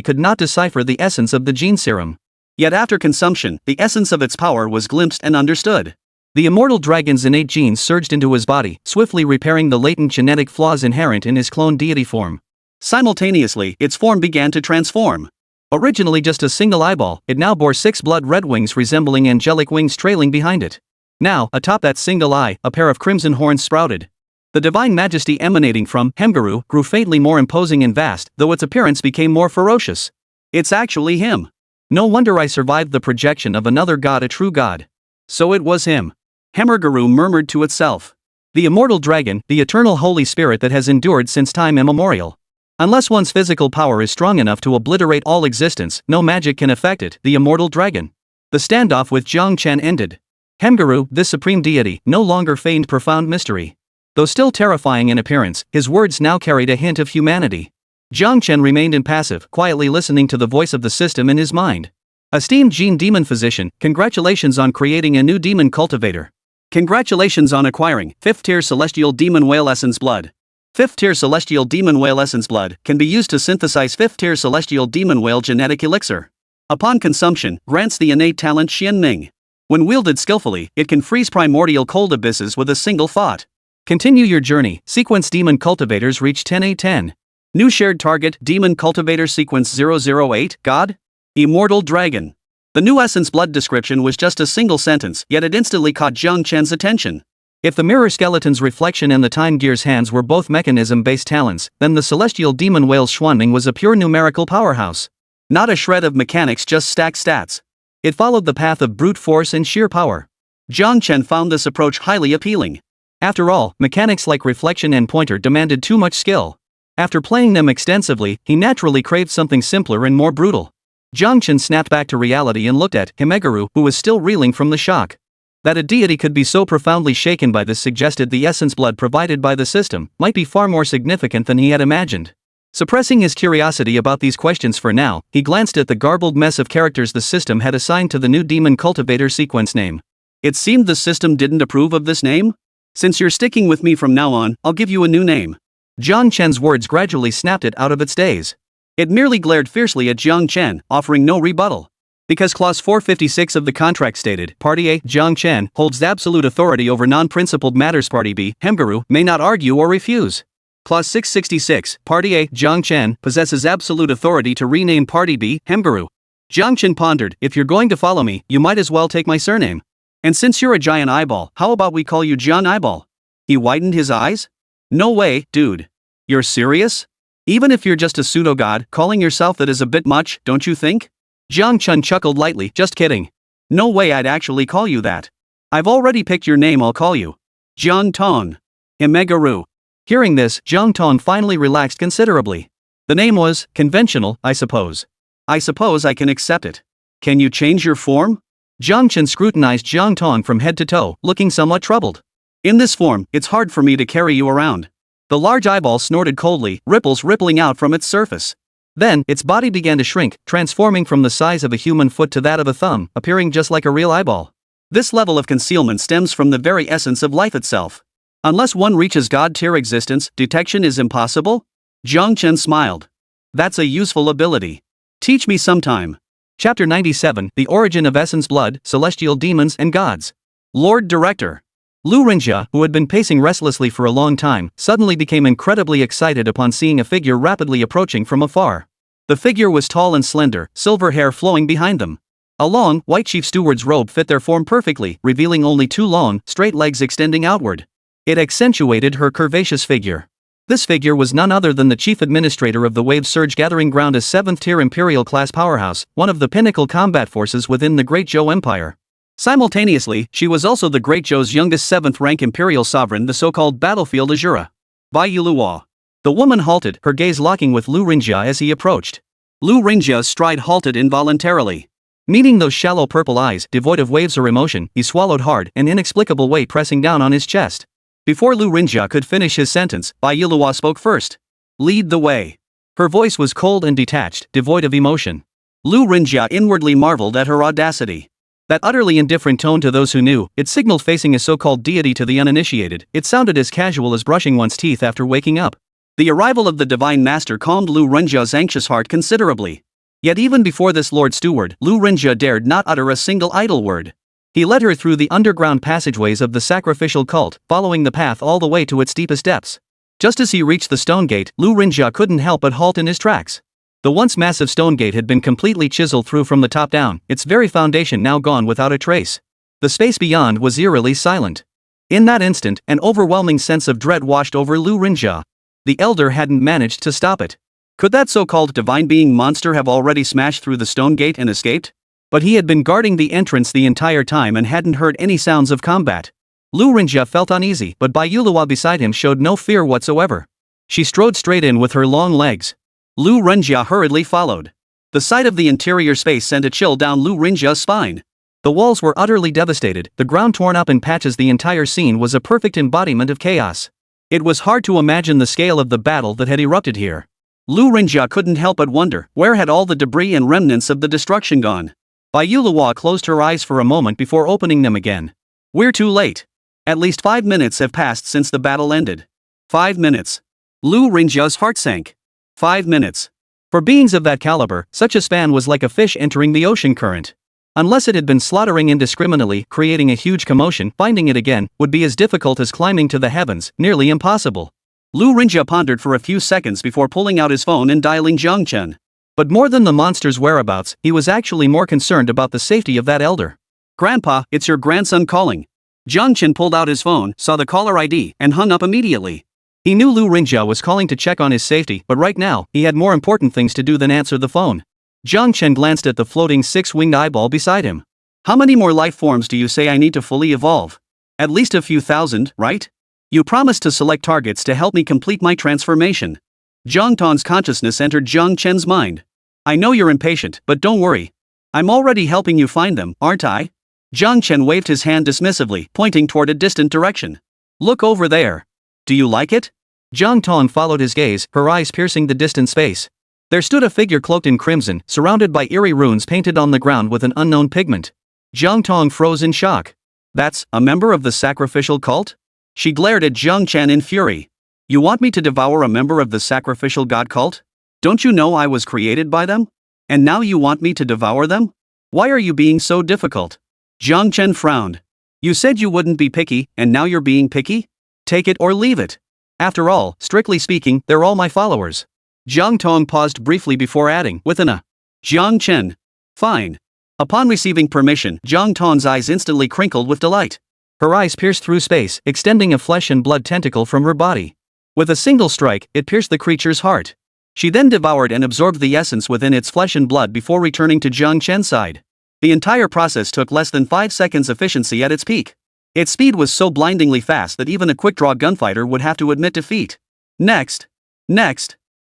could not decipher the essence of the gene serum. Yet after consumption, the essence of its power was glimpsed and understood. The immortal dragon's innate genes surged into his body, swiftly repairing the latent genetic flaws inherent in his clone deity form. Simultaneously, its form began to transform. Originally just a single eyeball, it now bore 6 blood red wings resembling angelic wings trailing behind it. Now, atop that single eye, a pair of crimson horns sprouted. The divine majesty emanating from Himeguru grew faintly more imposing and vast, though its appearance became more ferocious. It's actually him. No wonder I survived the projection of another god, a true god. So it was him. Himeguru murmured to itself. The immortal dragon, the eternal Holy Spirit that has endured since time immemorial. Unless one's physical power is strong enough to obliterate all existence, no magic can affect it, the immortal dragon. The standoff with Jiang Chen ended. Himeguru, this supreme deity, no longer feigned profound mystery. Though still terrifying in appearance, his words now carried a hint of humanity. Jiang Chen remained impassive, quietly listening to the voice of the system in his mind. Esteemed Gene Demon Physician, congratulations on creating a new demon cultivator. Congratulations on acquiring 5th-tier Celestial Demon Whale Essence Blood. 5th-tier Celestial Demon Whale Essence Blood can be used to synthesize 5th-tier Celestial Demon Whale Genetic Elixir. Upon consumption, grants the innate talent Xian Ming. When wielded skillfully, it can freeze primordial cold abysses with a single thought. Continue your journey. Sequence Demon Cultivators reach 10/10. New shared target Demon Cultivator Sequence 008 God? Immortal Dragon. The new Essence Blood description was just a single sentence, yet it instantly caught Jiang Chen's attention. If the mirror skeleton's reflection and the time gear's hands were both mechanism-based talents, then the celestial demon whale's Xuanming was a pure numerical powerhouse. Not a shred of mechanics, just stacked stats. It followed the path of brute force and sheer power. Jiang Chen found this approach highly appealing. After all, mechanics like reflection and pointer demanded too much skill. After playing them extensively, he naturally craved something simpler and more brutal. Jiang Chen snapped back to reality and looked at Himeguru, who was still reeling from the shock. That a deity could be so profoundly shaken by this suggested the essence blood provided by the system might be far more significant than he had imagined. Suppressing his curiosity about these questions for now, he glanced at the garbled mess of characters the system had assigned to the new demon cultivator sequence name. It seemed the system didn't approve of this name? Since you're sticking with me from now on, I'll give you a new name. Jiang Chen's words gradually snapped it out of its daze. It merely glared fiercely at Jiang Chen, offering no rebuttal. Because Clause 456 of the contract stated, Party A, Jiang Chen, holds absolute authority over non-principled matters. Party B, Himeguru, may not argue or refuse. Clause 666, Party A, Jiang Chen, possesses absolute authority to rename Party B, Himeguru. Jiang Chen pondered, if you're going to follow me, you might as well take my surname. And since you're a giant eyeball, how about we call you Jiang Eyeball? He widened his eyes. No way, dude. You're serious? Even if you're just a pseudo-god, calling yourself that is a bit much, don't you think? Jiang Chen chuckled lightly, just kidding. No way I'd actually call you that. I've already picked your name, I'll call you Jiang Tong. Himeguru. Hearing this, Jiang Tong finally relaxed considerably. The name was conventional, I suppose. I suppose I can accept it. Can you change your form? Jiang Chen scrutinized Jiang Tong from head to toe, looking somewhat troubled. In this form, it's hard for me to carry you around. The large eyeball snorted coldly, ripples rippling out from its surface. Then, its body began to shrink, transforming from the size of a human foot to that of a thumb, appearing just like a real eyeball. This level of concealment stems from the very essence of life itself. Unless one reaches God-tier existence, detection is impossible? Jiang Chen smiled. That's a useful ability. Teach me sometime. Chapter 97, The Origin of Essence Blood, Celestial Demons and Gods. Lord Director. Lu Rinjia, who had been pacing restlessly for a long time, suddenly became incredibly excited upon seeing a figure rapidly approaching from afar. The figure was tall and slender, silver hair flowing behind them. A long, white chief steward's robe fit their form perfectly, revealing only two long, straight legs extending outward. It accentuated her curvaceous figure. This figure was none other than the chief administrator of the Wave Surge Gathering Ground, a 7th-tier Imperial-class powerhouse, one of the pinnacle combat forces within the Great Zhou Empire. Simultaneously, she was also the Great Zhou's youngest 7th-rank Imperial sovereign, the so-called Battlefield Azura. Bai Yuluo. The woman halted, her gaze locking with Lu Ringjia as he approached. Lu Ringjia's stride halted involuntarily. Meeting those shallow purple eyes, devoid of waves or emotion, he swallowed hard, an inexplicable weight pressing down on his chest. Before Lu Ringjia could finish his sentence, Bai Yuluo spoke first. Lead the way. Her voice was cold and detached, devoid of emotion. Lu Ringjia inwardly marveled at her audacity. That utterly indifferent tone to those who knew, it signaled facing a so-called deity to the uninitiated. It sounded as casual as brushing one's teeth after waking up. The arrival of the Divine Master calmed Lu Rinjia's anxious heart considerably. Yet even before this Lord Steward, Lu Ringjia dared not utter a single idle word. He led her through the underground passageways of the sacrificial cult, following the path all the way to its deepest depths. Just as he reached the stone gate, Lu Ringjia couldn't help but halt in his tracks. The once massive stone gate had been completely chiseled through from the top down, its very foundation now gone without a trace. The space beyond was eerily silent. In that instant, an overwhelming sense of dread washed over Lu Ringjia. The elder hadn't managed to stop it. Could that so-called divine being monster have already smashed through the stone gate and escaped? But he had been guarding the entrance the entire time and hadn't heard any sounds of combat. Lu Ringjia felt uneasy, but Bai Yuluo beside him showed no fear whatsoever. She strode straight in with her long legs. Lu Ringjia hurriedly followed. The sight of the interior space sent a chill down Lu Ringjia's spine. The walls were utterly devastated, the ground torn up in patches. The entire scene was a perfect embodiment of chaos. It was hard to imagine the scale of the battle that had erupted here. Lu Ringjia couldn't help but wonder, where had all the debris and remnants of the destruction gone? Bai Yuluo closed her eyes for a moment before opening them again. We're too late. At least 5 minutes have passed since the battle ended. 5 minutes. Lu Ringjia's heart sank. 5 minutes. For beings of that caliber, such a span was like a fish entering the ocean current. Unless it had been slaughtering indiscriminately, creating a huge commotion, finding it again would be as difficult as climbing to the heavens, nearly impossible. Lu Ringjia pondered for a few seconds before pulling out his phone and dialing Jiang Chen. But more than the monster's whereabouts, he was actually more concerned about the safety of that elder. Grandpa, it's your grandson calling. Jiang Chen pulled out his phone, saw the caller ID, and hung up immediately. He knew Lu Ringjia was calling to check on his safety, but right now, he had more important things to do than answer the phone. Jiang Chen glanced at the floating 6-winged eyeball beside him. How many more life forms do you say I need to fully evolve? At least a few thousand, right? You promised to select targets to help me complete my transformation. Jiang Tong's consciousness entered Jiang Chen's mind. I know you're impatient, but don't worry. I'm already helping you find them, aren't I? Jiang Chen waved his hand dismissively, pointing toward a distant direction. Look over there. Do you like it? Jiang Tong followed his gaze, her eyes piercing the distant space. There stood a figure cloaked in crimson, surrounded by eerie runes painted on the ground with an unknown pigment. Jiang Tong froze in shock. That's a member of the sacrificial cult? She glared at Jiang Chen in fury. You want me to devour a member of the sacrificial god cult? Don't you know I was created by them? And now you want me to devour them? Why are you being so difficult? Jiang Chen frowned. You said you wouldn't be picky, and now you're being picky? Take it or leave it. After all, strictly speaking, they're all my followers. Jiang Tong paused briefly before adding, with an Jiang Chen. Fine. Upon receiving permission, Jiang Tong's eyes instantly crinkled with delight. Her eyes pierced through space, extending a flesh and blood tentacle from her body. With a single strike, it pierced the creature's heart. She then devoured and absorbed the essence within its flesh and blood before returning to Jiang Chen's side. The entire process took less than 5 seconds efficiency at its peak. Its speed was so blindingly fast that even a quick-draw gunfighter would have to admit defeat. Next.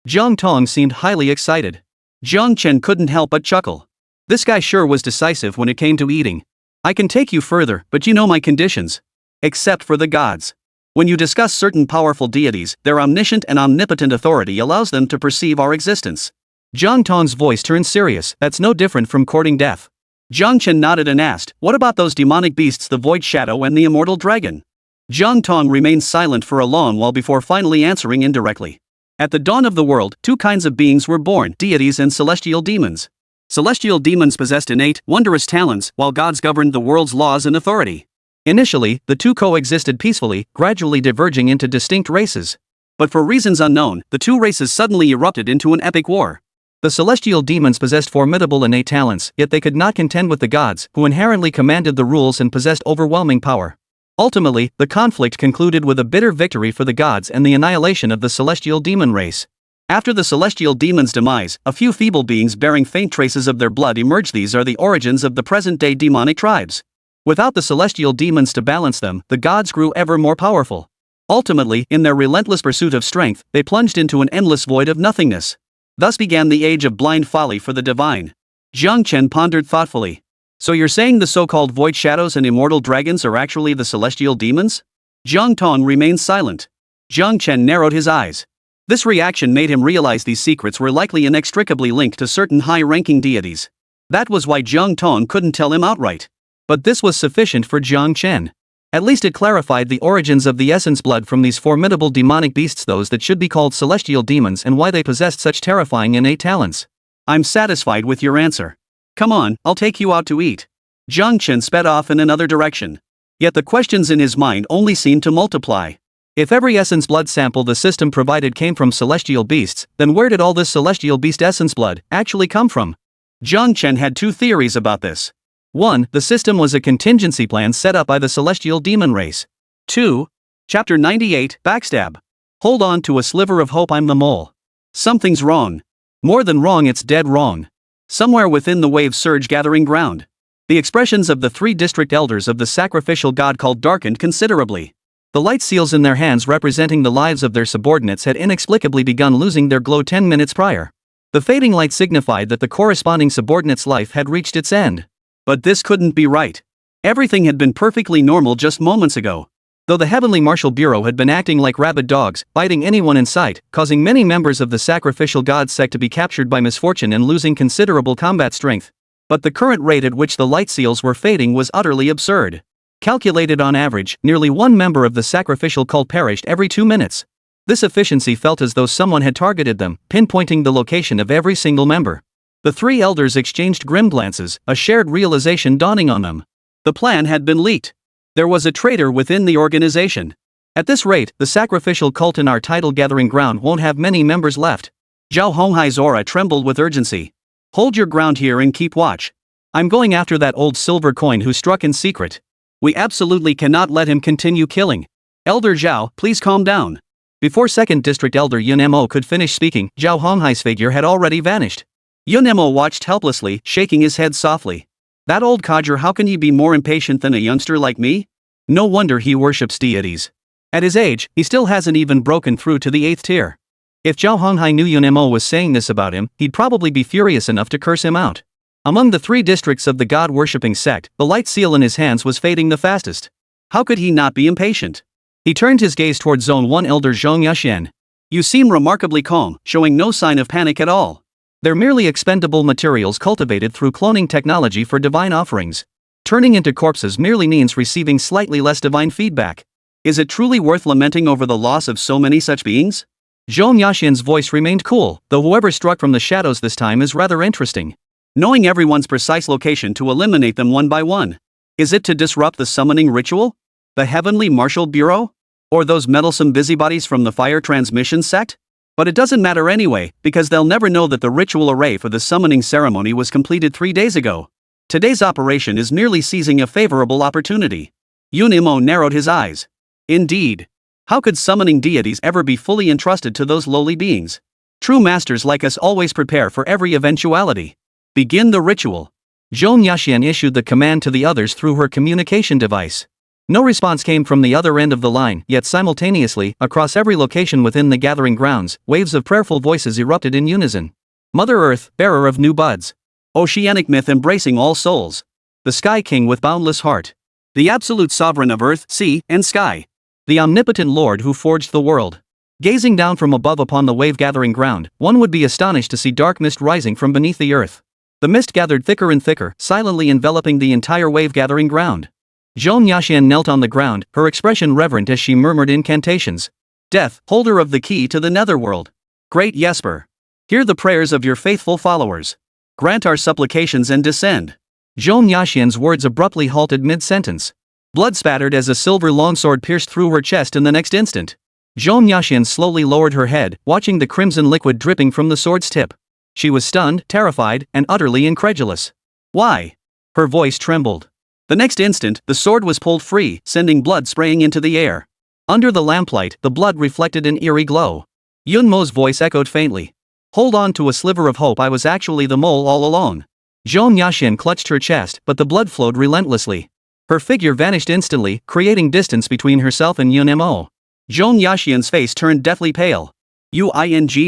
Jiang Tong seemed highly excited. Jiang Chen couldn't help but chuckle. This guy sure was decisive when it came to eating. I can take you further, but you know my conditions. Except for the gods. When you discuss certain powerful deities, their omniscient and omnipotent authority allows them to perceive our existence. Jiang Tong's voice turned serious. That's no different from courting death. Jiang Chen nodded and asked, what about those demonic beasts, the Void Shadow and the Immortal Dragon? Jiang Tong remained silent for a long while before finally answering indirectly. At the dawn of the world, 2 kinds of beings were born, deities and celestial demons. Celestial demons possessed innate, wondrous talents, while gods governed the world's laws and authority. Initially, the 2 coexisted peacefully, gradually diverging into distinct races. But for reasons unknown, the 2 races suddenly erupted into an epic war. The celestial demons possessed formidable innate talents, yet they could not contend with the gods, who inherently commanded the rules and possessed overwhelming power. Ultimately, the conflict concluded with a bitter victory for the gods and the annihilation of the celestial demon race. After the celestial demons' demise, a few feeble beings bearing faint traces of their blood emerged. These are the origins of the present-day demonic tribes. Without the celestial demons to balance them, the gods grew ever more powerful. Ultimately, in their relentless pursuit of strength, they plunged into an endless void of nothingness. Thus began the age of blind folly for the divine. Jiang Chen pondered thoughtfully. So you're saying the so-called void shadows and immortal dragons are actually the celestial demons? Jiang Tong remained silent. Jiang Chen narrowed his eyes. This reaction made him realize these secrets were likely inextricably linked to certain high-ranking deities. That was why Jiang Tong couldn't tell him outright. But this was sufficient for Jiang Chen. At least it clarified the origins of the essence blood from these formidable demonic beasts, those that should be called celestial demons, and why they possessed such terrifying innate talents. I'm satisfied with your answer. Come on, I'll take you out to eat. Jiang Chen sped off in another direction. Yet the questions in his mind only seemed to multiply. If every essence blood sample the system provided came from celestial beasts, then where did all this celestial beast essence blood actually come from? Jiang Chen had two theories about this. 1. The system was a contingency plan set up by the celestial demon race. 2. Chapter 98, Backstab. Hold on to a sliver of hope, I'm the mole. Something's wrong. More than wrong, it's dead wrong. Somewhere within the wave surge gathering ground, the expressions of the 3 district elders of the sacrificial god cult darkened considerably. The light seals in their hands representing the lives of their subordinates had inexplicably begun losing their glow 10 minutes prior. The fading light signified that the corresponding subordinate's life had reached its end. But this couldn't be right. Everything had been perfectly normal just moments ago. Though the Heavenly Martial Bureau had been acting like rabid dogs, biting anyone in sight, causing many members of the sacrificial god sect to be captured by misfortune and losing considerable combat strength. But the current rate at which the light seals were fading was utterly absurd. Calculated on average, nearly 1 member of the sacrificial cult perished every 2 minutes. This efficiency felt as though someone had targeted them, pinpointing the location of every single member. The 3 elders exchanged grim glances, a shared realization dawning on them. The plan had been leaked. There was a traitor within the organization. At this rate, the sacrificial cult in our tidal gathering ground won't have many members left. Zhao Honghai's aura trembled with urgency. Hold your ground here and keep watch. I'm going after that old silver coin who struck in secret. We absolutely cannot let him continue killing. Elder Zhao, please calm down. Before 2nd District Elder Yun Mo could finish speaking, Zhao Honghai's figure had already vanished. Yun Mo watched helplessly, shaking his head softly. That old codger, how can he be more impatient than a youngster like me? No wonder he worships deities. At his age, he still hasn't even broken through to the 8th tier. If Zhao Honghai knew Yun Mo was saying this about him, he'd probably be furious enough to curse him out. Among the 3 districts of the god-worshipping sect, the light seal in his hands was fading the fastest. How could he not be impatient? He turned his gaze toward Zone 1 Elder Zhong Yaxian. You seem remarkably calm, showing no sign of panic at all. They're merely expendable materials cultivated through cloning technology for divine offerings. Turning into corpses merely means receiving slightly less divine feedback. Is it truly worth lamenting over the loss of so many such beings? Zhong Yaxian's voice remained cool, though whoever struck from the shadows this time is rather interesting. Knowing everyone's precise location to eliminate them one by one. Is it to disrupt the summoning ritual? The Heavenly Martial Bureau? Or those meddlesome busybodies from the Fire Transmission sect? But it doesn't matter anyway, because they'll never know that the ritual array for the summoning ceremony was completed 3 days ago. Today's operation is merely seizing a favorable opportunity. Yun Mo narrowed his eyes. Indeed. How could summoning deities ever be fully entrusted to those lowly beings? True masters like us always prepare for every eventuality. Begin the ritual. Zhong Yaxian issued the command to the others through her communication device. No response came from the other end of the line, yet simultaneously, across every location within the gathering grounds, waves of prayerful voices erupted in unison. Mother Earth, bearer of new buds. Oceanic myth embracing all souls. The Sky King with boundless heart. The absolute sovereign of earth, sea, and sky. The omnipotent Lord who forged the world. Gazing down from above upon the wave-gathering ground, one would be astonished to see dark mist rising from beneath the earth. The mist gathered thicker and thicker, silently enveloping the entire wave-gathering ground. Zhong Yaxian knelt on the ground, her expression reverent as she murmured incantations. Death, holder of the key to the netherworld. Great Jesper. Hear the prayers of your faithful followers. Grant our supplications and descend. Zhong Yaxian's words abruptly halted mid-sentence. Blood spattered as a silver longsword pierced through her chest in the next instant. Zhong Yaxian slowly lowered her head, watching the crimson liquid dripping from the sword's tip. She was stunned, terrified, and utterly incredulous. Why? Her voice trembled. The next instant, the sword was pulled free, sending blood spraying into the air. Under the lamplight, the blood reflected an eerie glow. Yunmo's voice echoed faintly. Hold on to a sliver of hope, I was actually the mole all along. Zhong Yaxian clutched her chest, but the blood flowed relentlessly. Her figure vanished instantly, creating distance between herself and Yunmo. Zhong Yaxian's face turned deathly pale. You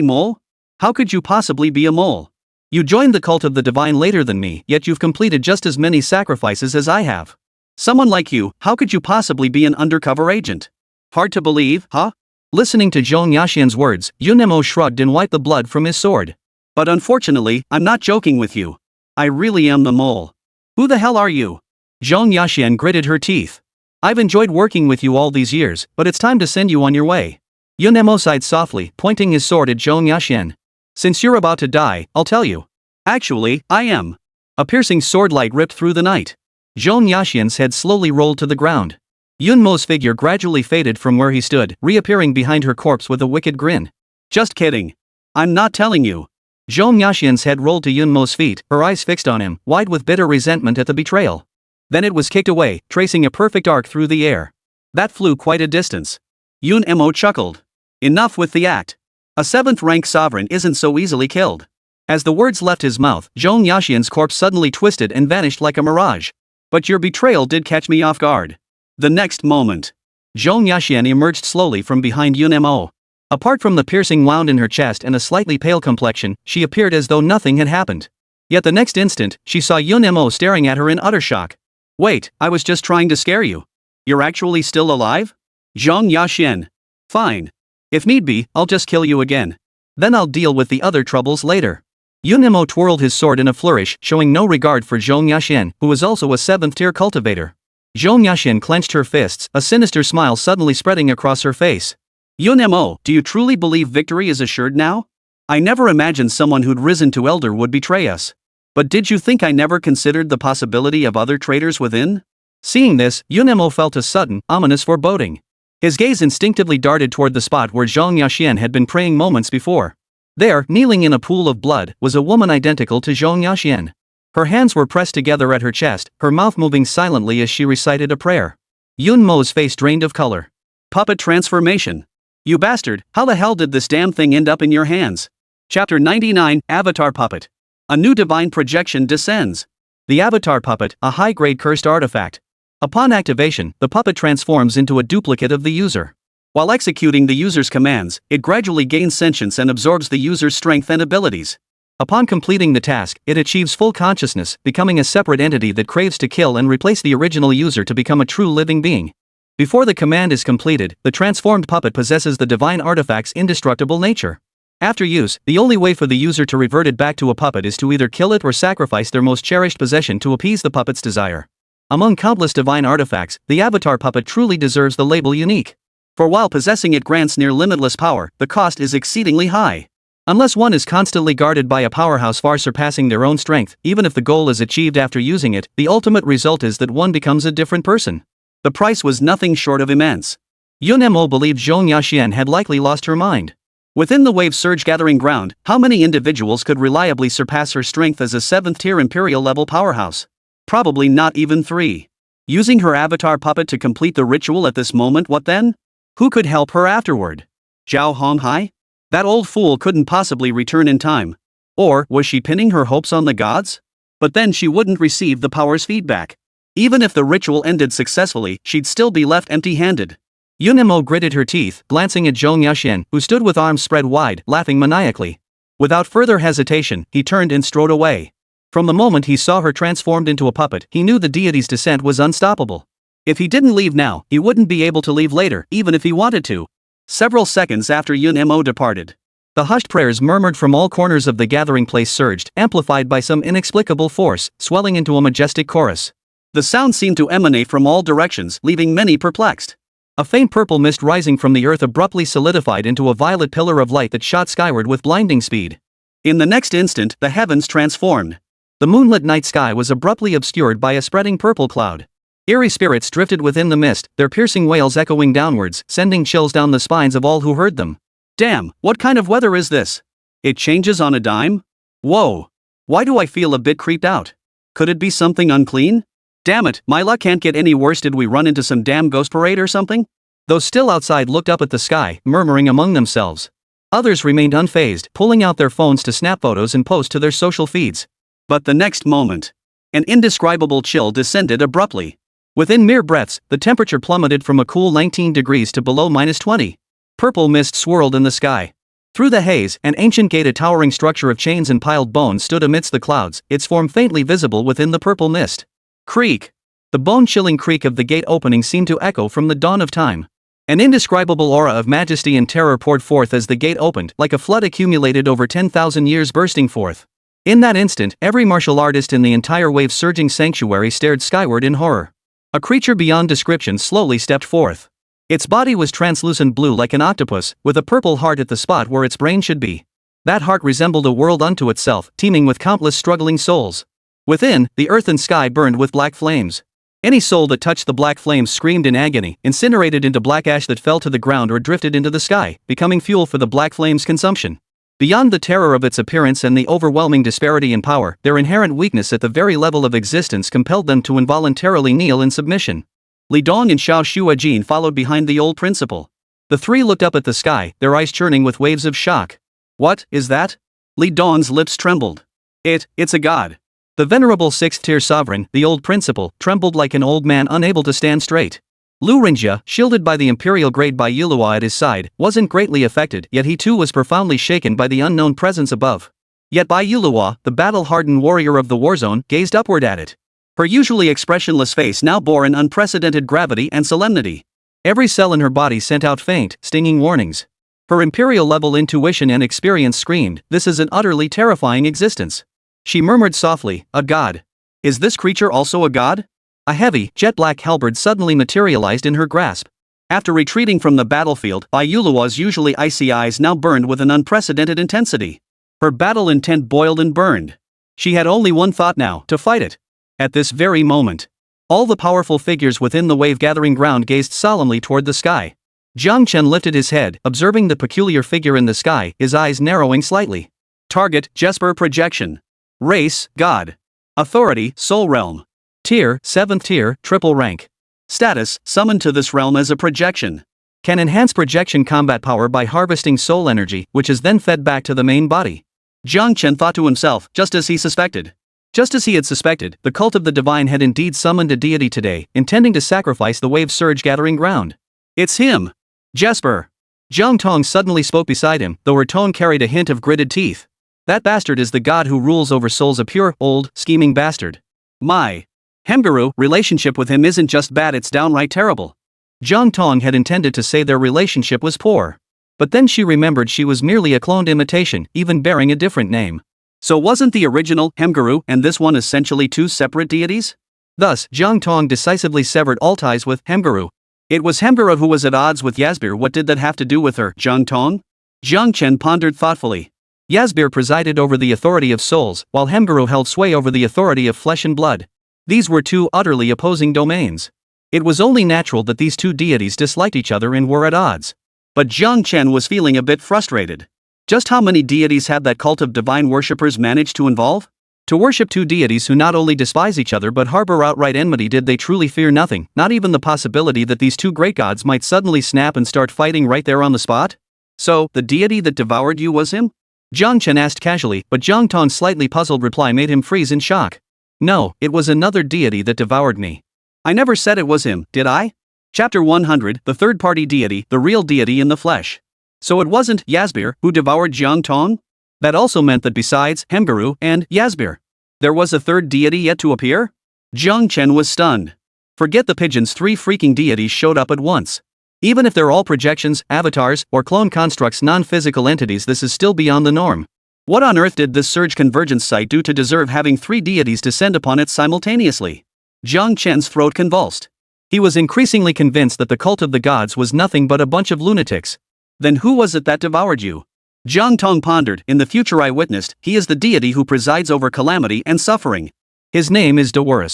mole? How could you possibly be a mole? You joined the cult of the divine later than me, yet you've completed just as many sacrifices as I have. Someone like you, how could you possibly be an undercover agent? Hard to believe, huh? Listening to Zhong Yaxian's words, Yunmo shrugged and wiped the blood from his sword. But unfortunately, I'm not joking with you. I really am the mole. Who the hell are you? Zhong Yaxian gritted her teeth. I've enjoyed working with you all these years, but it's time to send you on your way. Yunmo sighed softly, pointing his sword at Zhong Yaxian. Since you're about to die, I'll tell you. Actually, I am. A piercing sword light ripped through the night. Zhong Yaxian's head slowly rolled to the ground. Yunmo's figure gradually faded from where he stood, reappearing behind her corpse with a wicked grin. Just kidding. I'm not telling you. Zhong Yaxian's head rolled to Yunmo's feet, her eyes fixed on him, wide with bitter resentment at the betrayal. Then it was kicked away, tracing a perfect arc through the air. That flew quite a distance. Yunmo chuckled. Enough with the act. A 7th rank sovereign isn't so easily killed. As the words left his mouth, Zhong Yaxian's corpse suddenly twisted and vanished like a mirage. But your betrayal did catch me off guard. The next moment, Zhong Yaxian emerged slowly from behind Yunmo. Apart from the piercing wound in her chest and a slightly pale complexion, she appeared as though nothing had happened. Yet the next instant, she saw Yunmo staring at her in utter shock. Wait, I was just trying to scare you. You're actually still alive? Zhong Yaxian. Fine. If need be, I'll just kill you again. Then I'll deal with the other troubles later. Yunmo twirled his sword in a flourish, showing no regard for Zhong Yaxian, who was also a 7th-tier cultivator. Zhong Yaxian clenched her fists, a sinister smile suddenly spreading across her face. Yunmo, do you truly believe victory is assured now? I never imagined someone who'd risen to elder would betray us. But did you think I never considered the possibility of other traitors within? Seeing this, Yunmo felt a sudden, ominous foreboding. His gaze instinctively darted toward the spot where Zhong Yaxian had been praying moments before. There, kneeling in a pool of blood, was a woman identical to Zhong Yaxian. Her hands were pressed together at her chest, her mouth moving silently as she recited a prayer. Yunmo's face drained of color. Puppet transformation. You bastard, how the hell did this damn thing end up in your hands? Chapter 99, Avatar Puppet. A new divine projection descends. The Avatar Puppet, a high-grade cursed artifact. Upon activation, the puppet transforms into a duplicate of the user. While executing the user's commands, it gradually gains sentience and absorbs the user's strength and abilities. Upon completing the task, it achieves full consciousness, becoming a separate entity that craves to kill and replace the original user to become a true living being. Before the command is completed, the transformed puppet possesses the divine artifact's indestructible nature. After use, the only way for the user to revert it back to a puppet is to either kill it or sacrifice their most cherished possession to appease the puppet's desire. Among countless divine artifacts, the Avatar Puppet truly deserves the label unique. For while possessing it grants near limitless power, the cost is exceedingly high. Unless one is constantly guarded by a powerhouse far surpassing their own strength, even if the goal is achieved after using it, the ultimate result is that one becomes a different person. The price was nothing short of immense. Yunmo believed Zhong Yaxian had likely lost her mind. Within the wave surge gathering ground, how many individuals could reliably surpass her strength as a 7th-tier imperial level powerhouse? Probably not even 3. Using her avatar puppet to complete the ritual at this moment, what then? Who could help her afterward? Zhao Honghai? That old fool couldn't possibly return in time. Or was she pinning her hopes on the gods? But then she wouldn't receive the power's feedback. Even if the ritual ended successfully, she'd still be left empty-handed. Yunmo gritted her teeth, glancing at Zhong Yaxian, who stood with arms spread wide, laughing maniacally. Without further hesitation, he turned and strode away. From the moment he saw her transformed into a puppet, he knew the deity's descent was unstoppable. If he didn't leave now, he wouldn't be able to leave later, even if he wanted to. Several seconds after Yunmo departed, the hushed prayers murmured from all corners of the gathering place surged, amplified by some inexplicable force, swelling into a majestic chorus. The sound seemed to emanate from all directions, leaving many perplexed. A faint purple mist rising from the earth abruptly solidified into a violet pillar of light that shot skyward with blinding speed. In the next instant, the heavens transformed. The moonlit night sky was abruptly obscured by a spreading purple cloud. Eerie spirits drifted within the mist, their piercing wails echoing downwards, sending chills down the spines of all who heard them. Damn, what kind of weather is this? It changes on a dime? Whoa. Why do I feel a bit creeped out? Could it be something unclean? Damn it, my luck can't get any worse. Did we run into some damn ghost parade or something? Those still outside looked up at the sky, murmuring among themselves. Others remained unfazed, pulling out their phones to snap photos and post to their social feeds. But the next moment, an indescribable chill descended abruptly. Within mere breaths, the temperature plummeted from a cool 19 degrees to below -20. Purple mist swirled in the sky. Through the haze, an ancient gate, a towering structure of chains and piled bones, stood amidst the clouds, its form faintly visible within the purple mist. Creak! The bone-chilling creak of the gate opening seemed to echo from the dawn of time. An indescribable aura of majesty and terror poured forth as the gate opened, like a flood accumulated over 10,000 years bursting forth. In that instant, every martial artist in the entire wave-surging sanctuary stared skyward in horror. A creature beyond description slowly stepped forth. Its body was translucent blue like an octopus, with a purple heart at the spot where its brain should be. That heart resembled a world unto itself, teeming with countless struggling souls. Within, the earth and sky burned with black flames. Any soul that touched the black flames screamed in agony, incinerated into black ash that fell to the ground or drifted into the sky, becoming fuel for the black flames' consumption. Beyond the terror of its appearance and the overwhelming disparity in power, their inherent weakness at the very level of existence compelled them to involuntarily kneel in submission. Li Dong and Xiao Shuajin followed behind the old principal. The three looked up at the sky, their eyes churning with waves of shock. What is that? Li Dong's lips trembled. It's a god. The venerable sixth-tier sovereign, the old principal, trembled like an old man unable to stand straight. Lu Ringjia, shielded by the imperial grade Bai Yulua at his side, wasn't greatly affected, yet he too was profoundly shaken by the unknown presence above. Yet Bai Yulua, the battle-hardened warrior of the warzone, gazed upward at it. Her usually expressionless face now bore an unprecedented gravity and solemnity. Every cell in her body sent out faint, stinging warnings. Her imperial-level intuition and experience screamed, "This is an utterly terrifying existence." She murmured softly, "A god. Is this creature also a god?" A heavy, jet-black halberd suddenly materialized in her grasp. After retreating from the battlefield, Bai Yulua's usually icy eyes now burned with an unprecedented intensity. Her battle intent boiled and burned. She had only one thought now, to fight it. At this very moment, all the powerful figures within the wave-gathering ground gazed solemnly toward the sky. Jiang Chen lifted his head, observing the peculiar figure in the sky, his eyes narrowing slightly. Target, Jesper projection. Race, God. Authority, Soul Realm. Tier, 7th tier, triple rank. Status, summoned to this realm as a projection. Can enhance projection combat power by harvesting soul energy, which is then fed back to the main body. Jiang Chen thought to himself, just as he suspected. Just as he had suspected, the cult of the divine had indeed summoned a deity today, intending to sacrifice the wave surge gathering ground. It's him! Jesper! Jiang Tong suddenly spoke beside him, though her tone carried a hint of gritted teeth. That bastard is the god who rules over souls, a pure, old, scheming bastard. My Hemguru relationship with him isn't just bad, it's downright terrible. Jiang Tong had intended to say their relationship was poor. But then she remembered she was merely a cloned imitation, even bearing a different name. So wasn't the original Hemguru and this one essentially two separate deities? Thus, Jiang Tong decisively severed all ties with Hemguru. It was Hemguru who was at odds with Yasbir. What did that have to do with her, Jiang Tong? Jiang Chen pondered thoughtfully. Yasbir presided over the authority of souls, while Hemguru held sway over the authority of flesh and blood. These were two utterly opposing domains. It was only natural that these two deities disliked each other and were at odds. But Jiang Chen was feeling a bit frustrated. Just how many deities had that cult of divine worshippers managed to involve? To worship two deities who not only despise each other but harbor outright enmity, did they truly fear nothing, not even the possibility that these two great gods might suddenly snap and start fighting right there on the spot? So, the deity that devoured you was him? Jiang Chen asked casually, but Jiang Tong's slightly puzzled reply made him freeze in shock. No, it was another deity that devoured me. I never said it was him, did I? Chapter 100, the third-party deity, the real deity in the flesh. So it wasn't Yasbir who devoured Jiang Tong? That also meant that besides Hemguru and Yasbir, there was a third deity yet to appear? Jiang Chen was stunned. Forget the pigeons, three freaking deities showed up at once. Even if they're all projections, avatars, or clone constructs, non-physical entities, this is still beyond the norm. What on earth did this surge convergence site do to deserve having three deities descend upon it simultaneously? Jiang Chen's throat convulsed. He was increasingly convinced that the cult of the gods was nothing but a bunch of lunatics. Then who was it that devoured you? Jiang Tong pondered. In the future I witnessed, he is the deity who presides over calamity and suffering. His name is Devour.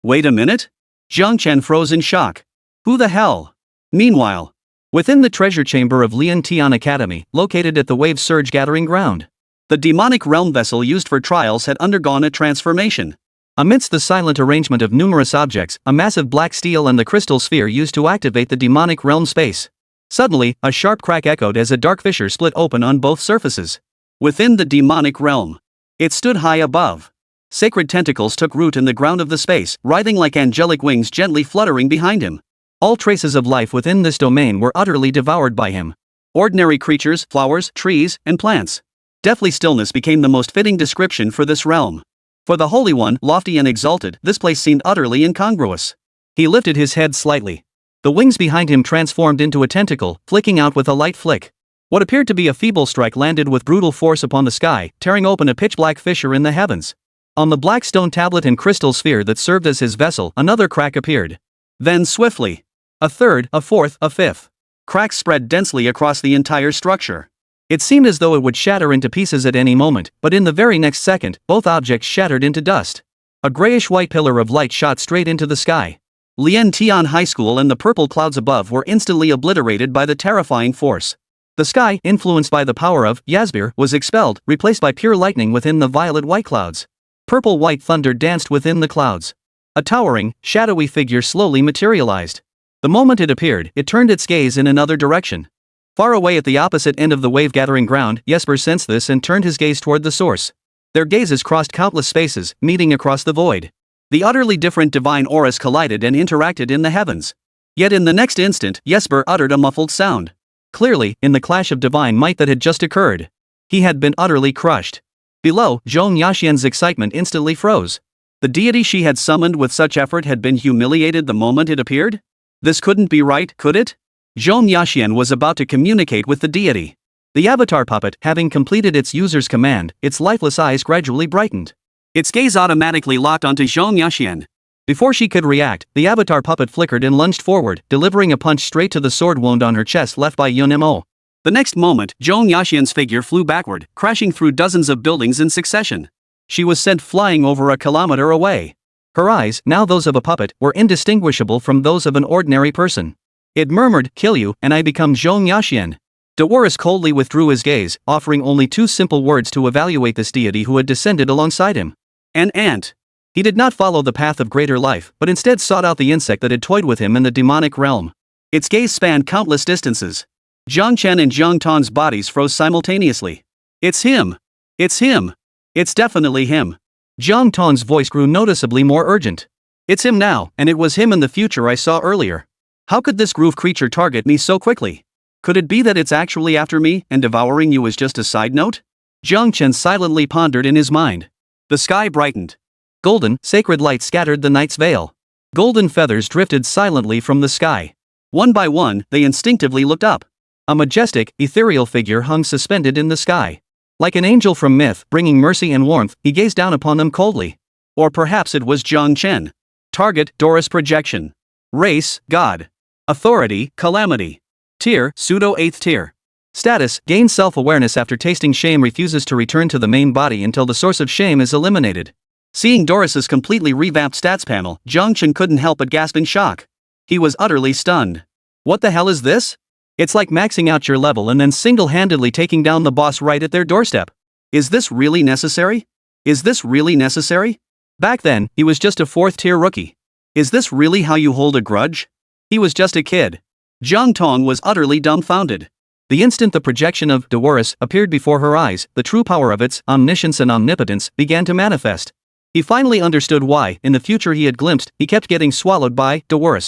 Wait a minute? Jiang Chen froze in shock. Who the hell? Meanwhile, within the treasure chamber of Lian Tian Academy, located at the wave surge gathering ground, The demonic realm vessel used for trials had undergone a transformation. Amidst the silent arrangement of numerous objects, a massive black steel and the crystal sphere used to activate the demonic realm space. Suddenly, a sharp crack echoed as a dark fissure split open on both surfaces. Within the demonic realm, it stood high above. Sacred tentacles took root in the ground of the space, writhing like angelic wings gently fluttering behind him. All traces of life within this domain were utterly devoured by him. Ordinary creatures, flowers, trees, and plants. Deathly stillness became the most fitting description for this realm. For the Holy One, lofty and exalted, this place seemed utterly incongruous. He lifted his head slightly. The wings behind him transformed into a tentacle, flicking out with a light flick. What appeared to be a feeble strike landed with brutal force upon the sky, tearing open a pitch-black fissure in the heavens. On the black stone tablet and crystal sphere that served as his vessel, another crack appeared. Then swiftly, a third, a fourth, a fifth. Cracks spread densely across the entire structure. It seemed as though it would shatter into pieces at any moment, but in the very next second, both objects shattered into dust. A grayish-white pillar of light shot straight into the sky. Lien Tian High School and the purple clouds above were instantly obliterated by the terrifying force. The sky, influenced by the power of Yasbir, was expelled, replaced by pure lightning within the violet-white clouds. Purple-white thunder danced within the clouds. A towering, shadowy figure slowly materialized. The moment it appeared, it turned its gaze in another direction. Far away at the opposite end of the wave-gathering ground, Jesper sensed this and turned his gaze toward the source. Their gazes crossed countless spaces, meeting across the void. The utterly different divine auras collided and interacted in the heavens. Yet in the next instant, Jesper uttered a muffled sound. Clearly, in the clash of divine might that had just occurred, he had been utterly crushed. Below, Zhong Yaxian's excitement instantly froze. The deity she had summoned with such effort had been humiliated the moment it appeared? This couldn't be right, could it? Zhong Yaxian was about to communicate with the deity. The avatar puppet, having completed its user's command, its lifeless eyes gradually brightened. Its gaze automatically locked onto Zhong Yaxian. Before she could react, the avatar puppet flickered and lunged forward, delivering a punch straight to the sword wound on her chest left by Yun Mo. The next moment, Zhong Yaxian's figure flew backward, crashing through dozens of buildings in succession. She was sent flying over a kilometer away. Her eyes, now those of a puppet, were indistinguishable from those of an ordinary person. It murmured, "Kill you, and I become Zhong Yaxian." Devour coldly withdrew his gaze, offering only two simple words to evaluate this deity who had descended alongside him. An ant. He did not follow the path of greater life, but instead sought out the insect that had toyed with him in the demonic realm. Its gaze spanned countless distances. Jiang Chen and Jiang Tong's bodies froze simultaneously. It's him! It's him! It's definitely him! Jiang Tong's voice grew noticeably more urgent. It's him now, and it was him in the future I saw earlier. How could this groove creature target me so quickly? Could it be that it's actually after me, and devouring you is just a side note? Jiang Chen silently pondered in his mind. The sky brightened. Golden, sacred light scattered the night's veil. Golden feathers drifted silently from the sky. One by one, they instinctively looked up. A majestic, ethereal figure hung suspended in the sky. Like an angel from myth, bringing mercy and warmth, he gazed down upon them coldly. Or perhaps it was Jiang Chen. Target, Doris projection. Race, God. Authority, calamity. Tier, pseudo-8th tier. Status, gains self-awareness after tasting shame, refuses to return to the main body until the source of shame is eliminated. Seeing Doris's completely revamped stats panel, Jiang Chen couldn't help but gasp in shock. He was utterly stunned. What the hell is this? It's like maxing out your level and then single-handedly taking down the boss right at their doorstep. Is this really necessary? Is this really necessary? Back then, he was just a 4th-tier rookie. Is this really how you hold a grudge? He was just a kid. Jiang Tong was utterly dumbfounded. The instant the projection of Devour appeared before her eyes, the true power of its omniscience and omnipotence began to manifest. He finally understood why, in the future he had glimpsed, he kept getting swallowed by Devour.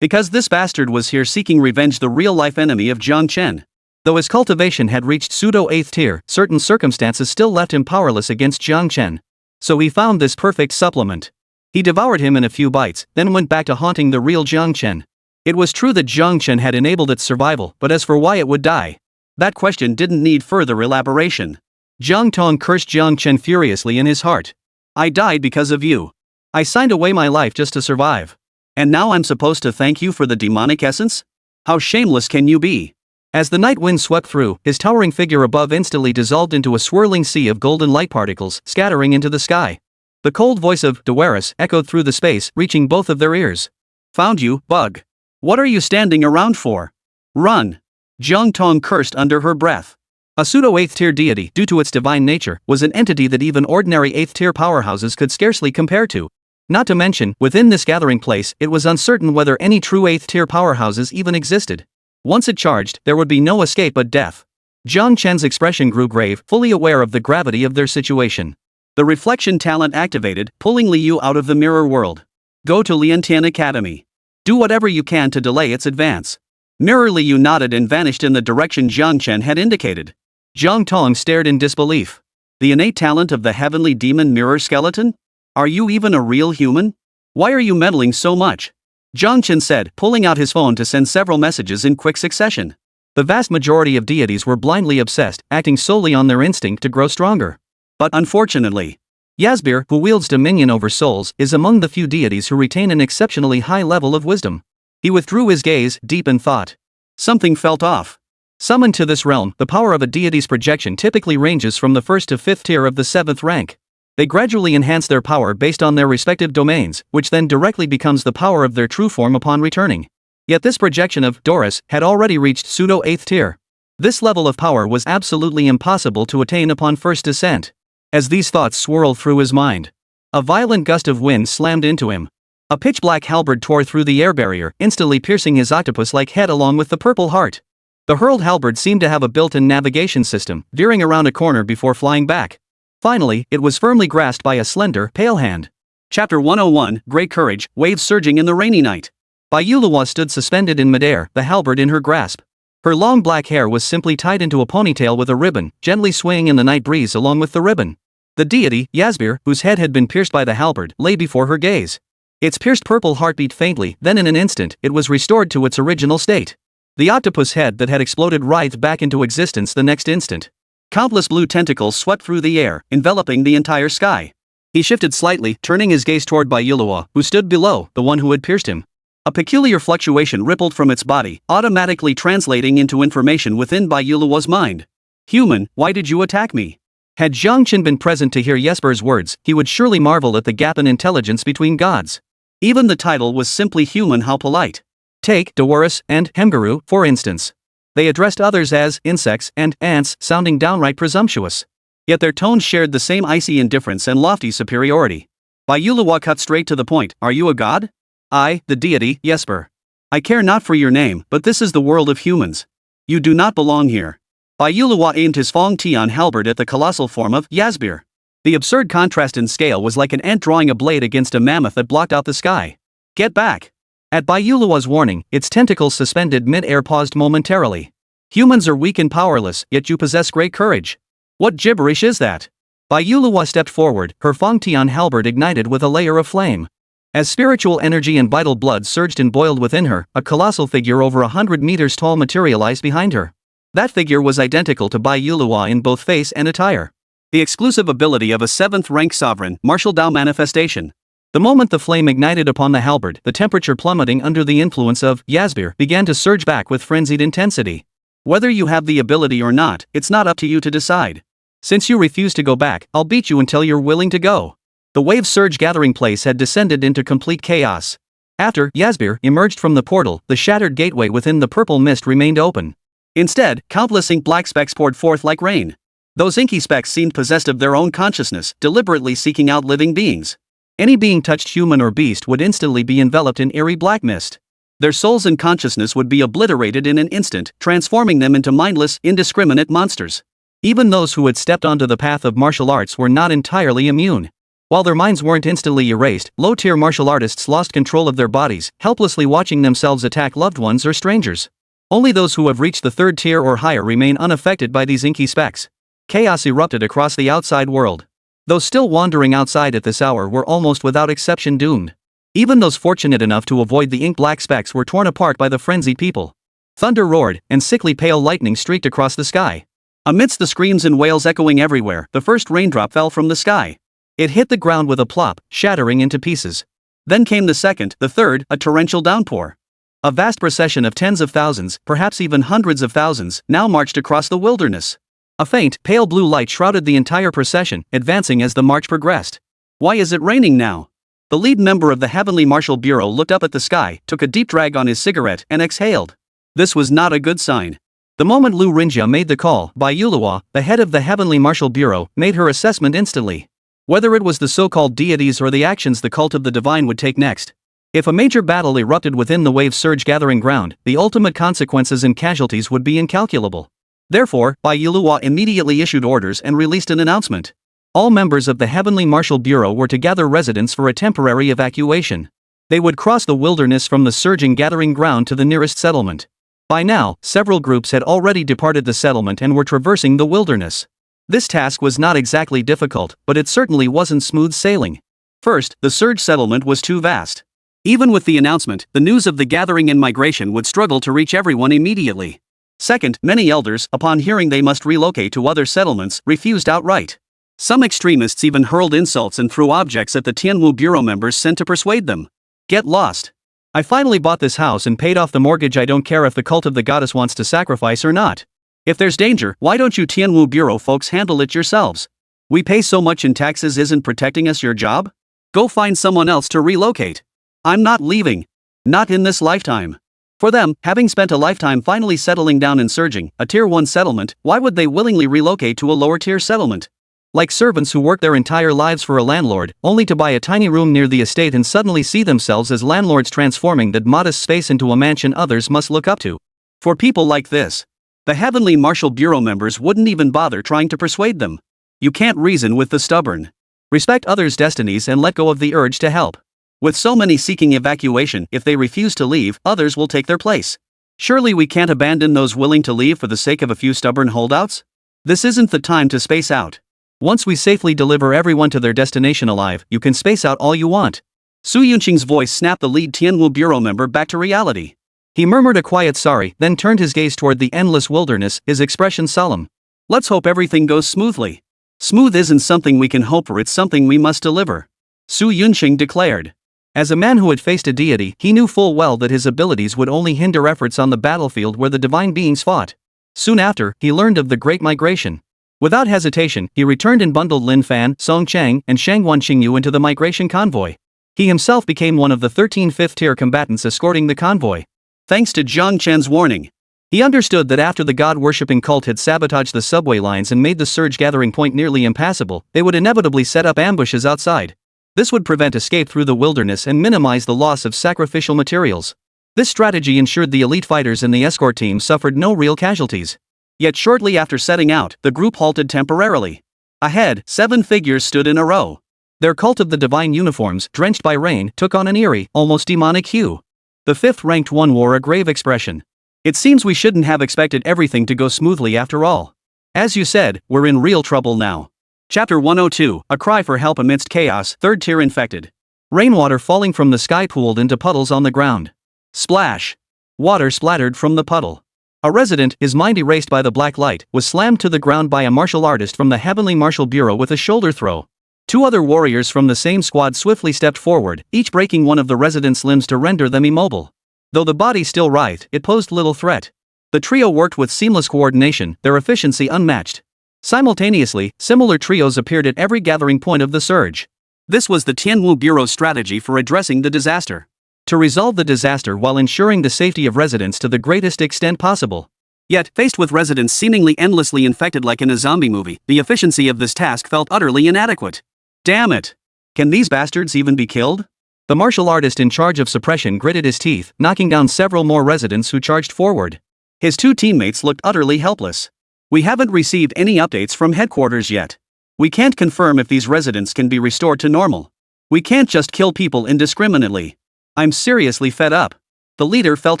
Because this bastard was here seeking revenge, the real-life enemy of Jiang Chen. Though his cultivation had reached pseudo-8th tier, certain circumstances still left him powerless against Jiang Chen. So he found this perfect supplement. He devoured him in a few bites, then went back to haunting the real Jiang Chen. It was true that Jiang Chen had enabled its survival, but as for why it would die, that question didn't need further elaboration. Jiang Tong cursed Jiang Chen furiously in his heart. I died because of you. I signed away my life just to survive. And now I'm supposed to thank you for the demonic essence? How shameless can you be? As the night wind swept through, his towering figure above instantly dissolved into a swirling sea of golden light particles, scattering into the sky. The cold voice of Devour echoed through the space, reaching both of their ears. Found you, bug. What are you standing around for? Run! Jiang Tong cursed under her breath. A pseudo-8th tier deity, due to its divine nature, was an entity that even ordinary 8th tier powerhouses could scarcely compare to. Not to mention, within this gathering place, it was uncertain whether any true 8th tier powerhouses even existed. Once it charged, there would be no escape but death. Jiang Chen's expression grew grave, fully aware of the gravity of their situation. The reflection talent activated, pulling Liu out of the mirror world. Go to Liantian Academy. Do whatever you can to delay its advance. Mirror Liu nodded and vanished in the direction Jiang Chen had indicated. Jiang Tong stared in disbelief. The innate talent of the heavenly demon mirror skeleton? Are you even a real human? Why are you meddling so much? Jiang Chen said, pulling out his phone to send several messages in quick succession. The vast majority of deities were blindly obsessed, acting solely on their instinct to grow stronger. But unfortunately, Yasbir, who wields dominion over souls, is among the few deities who retain an exceptionally high level of wisdom. He withdrew his gaze, deep in thought. Something felt off. Summoned to this realm, the power of a deity's projection typically ranges from the 1st to 5th tier of the 7th rank. They gradually enhance their power based on their respective domains, which then directly becomes the power of their true form upon returning. Yet this projection of Doris had already reached pseudo-8th tier. This level of power was absolutely impossible to attain upon first descent. As these thoughts swirled through his mind, a violent gust of wind slammed into him. A pitch-black halberd tore through the air barrier, instantly piercing his octopus-like head along with the purple heart. The hurled halberd seemed to have a built-in navigation system, veering around a corner before flying back. Finally, it was firmly grasped by a slender, pale hand. Chapter 101, Great Courage, Waves Surging in the Rainy Night. Bai Yulihua stood suspended in midair, the halberd in her grasp. Her long black hair was simply tied into a ponytail with a ribbon, gently swaying in the night breeze along with the ribbon. The deity, Yasbir, whose head had been pierced by the halberd, lay before her gaze. Its pierced purple heart beat faintly, then in an instant, it was restored to its original state. The octopus head that had exploded writhed back into existence the next instant. Countless blue tentacles swept through the air, enveloping the entire sky. He shifted slightly, turning his gaze toward Bai Yulihua, who stood below, the one who had pierced him. A peculiar fluctuation rippled from its body, automatically translating into information within Bai Yulihua's mind. Human, why did you attack me? Had Jiang Chen been present to hear Yasbir's words, he would surely marvel at the gap in intelligence between gods. Even the title was simply human. How polite. Take Devour and Hemgaru, for instance. They addressed others as insects and ants, sounding downright presumptuous. Yet their tones shared the same icy indifference and lofty superiority. Bai Yulihua cut straight to the point. Are you a god? I, the deity, Yasbir. I care not for your name, but this is the world of humans. You do not belong here. Bai Yulihua aimed his Fong Tian halberd at the colossal form of Yasbir. The absurd contrast in scale was like an ant drawing a blade against a mammoth that blocked out the sky. Get back! At Bai Yulihua's warning, its tentacles suspended mid-air paused momentarily. Humans are weak and powerless, yet you possess great courage. What gibberish is that? Bai Yulihua stepped forward, her Fong Tian halberd ignited with a layer of flame. As spiritual energy and vital blood surged and boiled within her, a colossal figure over 100 meters tall materialized behind her. That figure was identical to Bai Yulihua in both face and attire. The exclusive ability of a 7th rank sovereign, martial Dao manifestation. The moment the flame ignited upon the halberd, the temperature plummeting under the influence of Yasbir began to surge back with frenzied intensity. Whether you have the ability or not, it's not up to you to decide. Since you refuse to go back, I'll beat you until you're willing to go. The wave surge gathering place had descended into complete chaos. After Yasbir emerged from the portal, the shattered gateway within the purple mist remained open. Instead, countless ink black specks poured forth like rain. Those inky specks seemed possessed of their own consciousness, deliberately seeking out living beings. Any being touched, human or beast, would instantly be enveloped in eerie black mist. Their souls and consciousness would be obliterated in an instant, transforming them into mindless, indiscriminate monsters. Even those who had stepped onto the path of martial arts were not entirely immune. While their minds weren't instantly erased, low-tier martial artists lost control of their bodies, helplessly watching themselves attack loved ones or strangers. Only those who have reached the 3rd tier or higher remain unaffected by these inky specks. Chaos erupted across the outside world. Those still wandering outside at this hour were almost without exception doomed. Even those fortunate enough to avoid the ink-black specks were torn apart by the frenzied people. Thunder roared, and sickly pale lightning streaked across the sky. Amidst the screams and wails echoing everywhere, the first raindrop fell from the sky. It hit the ground with a plop, shattering into pieces. Then came the second, the third, a torrential downpour. A vast procession of tens of thousands, perhaps even hundreds of thousands, now marched across the wilderness. A faint, pale blue light shrouded the entire procession, advancing as the march progressed. Why is it raining now? The lead member of the Heavenly Martial Bureau looked up at the sky, took a deep drag on his cigarette, and exhaled. This was not a good sign. The moment Lu Rinjia made the call, Bai Yulua, the head of the Heavenly Martial Bureau, made her assessment instantly. Whether it was the so-called deities or the actions the cult of the divine would take next. If a major battle erupted within the wave surge gathering ground, the ultimate consequences and casualties would be incalculable. Therefore, Bai Yulua immediately issued orders and released an announcement. All members of the Heavenly Martial Bureau were to gather residents for a temporary evacuation. They would cross the wilderness from the surging gathering ground to the nearest settlement. By now, several groups had already departed the settlement and were traversing the wilderness. This task was not exactly difficult, but it certainly wasn't smooth sailing. First, the surge settlement was too vast. Even with the announcement, the news of the gathering and migration would struggle to reach everyone immediately. Second, many elders, upon hearing they must relocate to other settlements, refused outright. Some extremists even hurled insults and threw objects at the Tianwu Bureau members sent to persuade them. Get lost. I finally bought this house and paid off the mortgage. I don't care if the cult of the goddess wants to sacrifice or not. If there's danger, why don't you Tianwu Bureau folks handle it yourselves? We pay so much in taxes, isn't protecting us your job? Go find someone else to relocate. I'm not leaving. Not in this lifetime. For them, having spent a lifetime finally settling down and surging, a tier 1 settlement, why would they willingly relocate to a lower tier settlement? Like servants who work their entire lives for a landlord, only to buy a tiny room near the estate and suddenly see themselves as landlords, transforming that modest space into a mansion others must look up to. For people like this, the Heavenly Martial Bureau members wouldn't even bother trying to persuade them. You can't reason with the stubborn. Respect others' destinies and let go of the urge to help. With so many seeking evacuation, if they refuse to leave, others will take their place. Surely we can't abandon those willing to leave for the sake of a few stubborn holdouts? This isn't the time to space out. Once we safely deliver everyone to their destination alive, you can space out all you want. Su Yunqing's voice snapped the lead Tianwu Bureau member back to reality. He murmured a quiet sorry, then turned his gaze toward the endless wilderness, his expression solemn. Let's hope everything goes smoothly. Smooth isn't something we can hope for, it's something we must deliver. Su Yunqing declared. As a man who had faced a deity, he knew full well that his abilities would only hinder efforts on the battlefield where the divine beings fought. Soon after, he learned of the Great Migration. Without hesitation, he returned and bundled Lin Fan, Song Chang, and Shangwan Qingyu into the migration convoy. He himself became one of the 13 fifth-tier combatants escorting the convoy. Thanks to Zhang Chen's warning, he understood that after the god-worshipping cult had sabotaged the subway lines and made the surge gathering point nearly impassable, they would inevitably set up ambushes outside. This would prevent escape through the wilderness and minimize the loss of sacrificial materials. This strategy ensured the elite fighters and the escort team suffered no real casualties. Yet shortly after setting out, the group halted temporarily. Ahead, 7 figures stood in a row. Their cult of the divine uniforms, drenched by rain, took on an eerie, almost demonic hue. The 5th-ranked one wore a grave expression. It seems we shouldn't have expected everything to go smoothly after all. As you said, we're in real trouble now. Chapter 102, A Cry for Help Amidst Chaos, 3rd Tier Infected. Rainwater falling from the sky pooled into puddles on the ground. Splash! Water splattered from the puddle. A resident, his mind erased by the black light, was slammed to the ground by a martial artist from the Heavenly Martial Bureau with a shoulder throw. 2 other warriors from the same squad swiftly stepped forward, each breaking one of the resident's limbs to render them immobile. Though the body still writhed, it posed little threat. The trio worked with seamless coordination, their efficiency unmatched. Simultaneously, similar trios appeared at every gathering point of the surge. This was the Tianwu Bureau's strategy for addressing the disaster. To resolve the disaster while ensuring the safety of residents to the greatest extent possible. Yet, faced with residents seemingly endlessly infected like in a zombie movie, the efficiency of this task felt utterly inadequate. Damn it! Can these bastards even be killed? The martial artist in charge of suppression gritted his teeth, knocking down several more residents who charged forward. His 2 teammates looked utterly helpless. We haven't received any updates from headquarters yet. We can't confirm if these residents can be restored to normal. We can't just kill people indiscriminately. I'm seriously fed up. The leader felt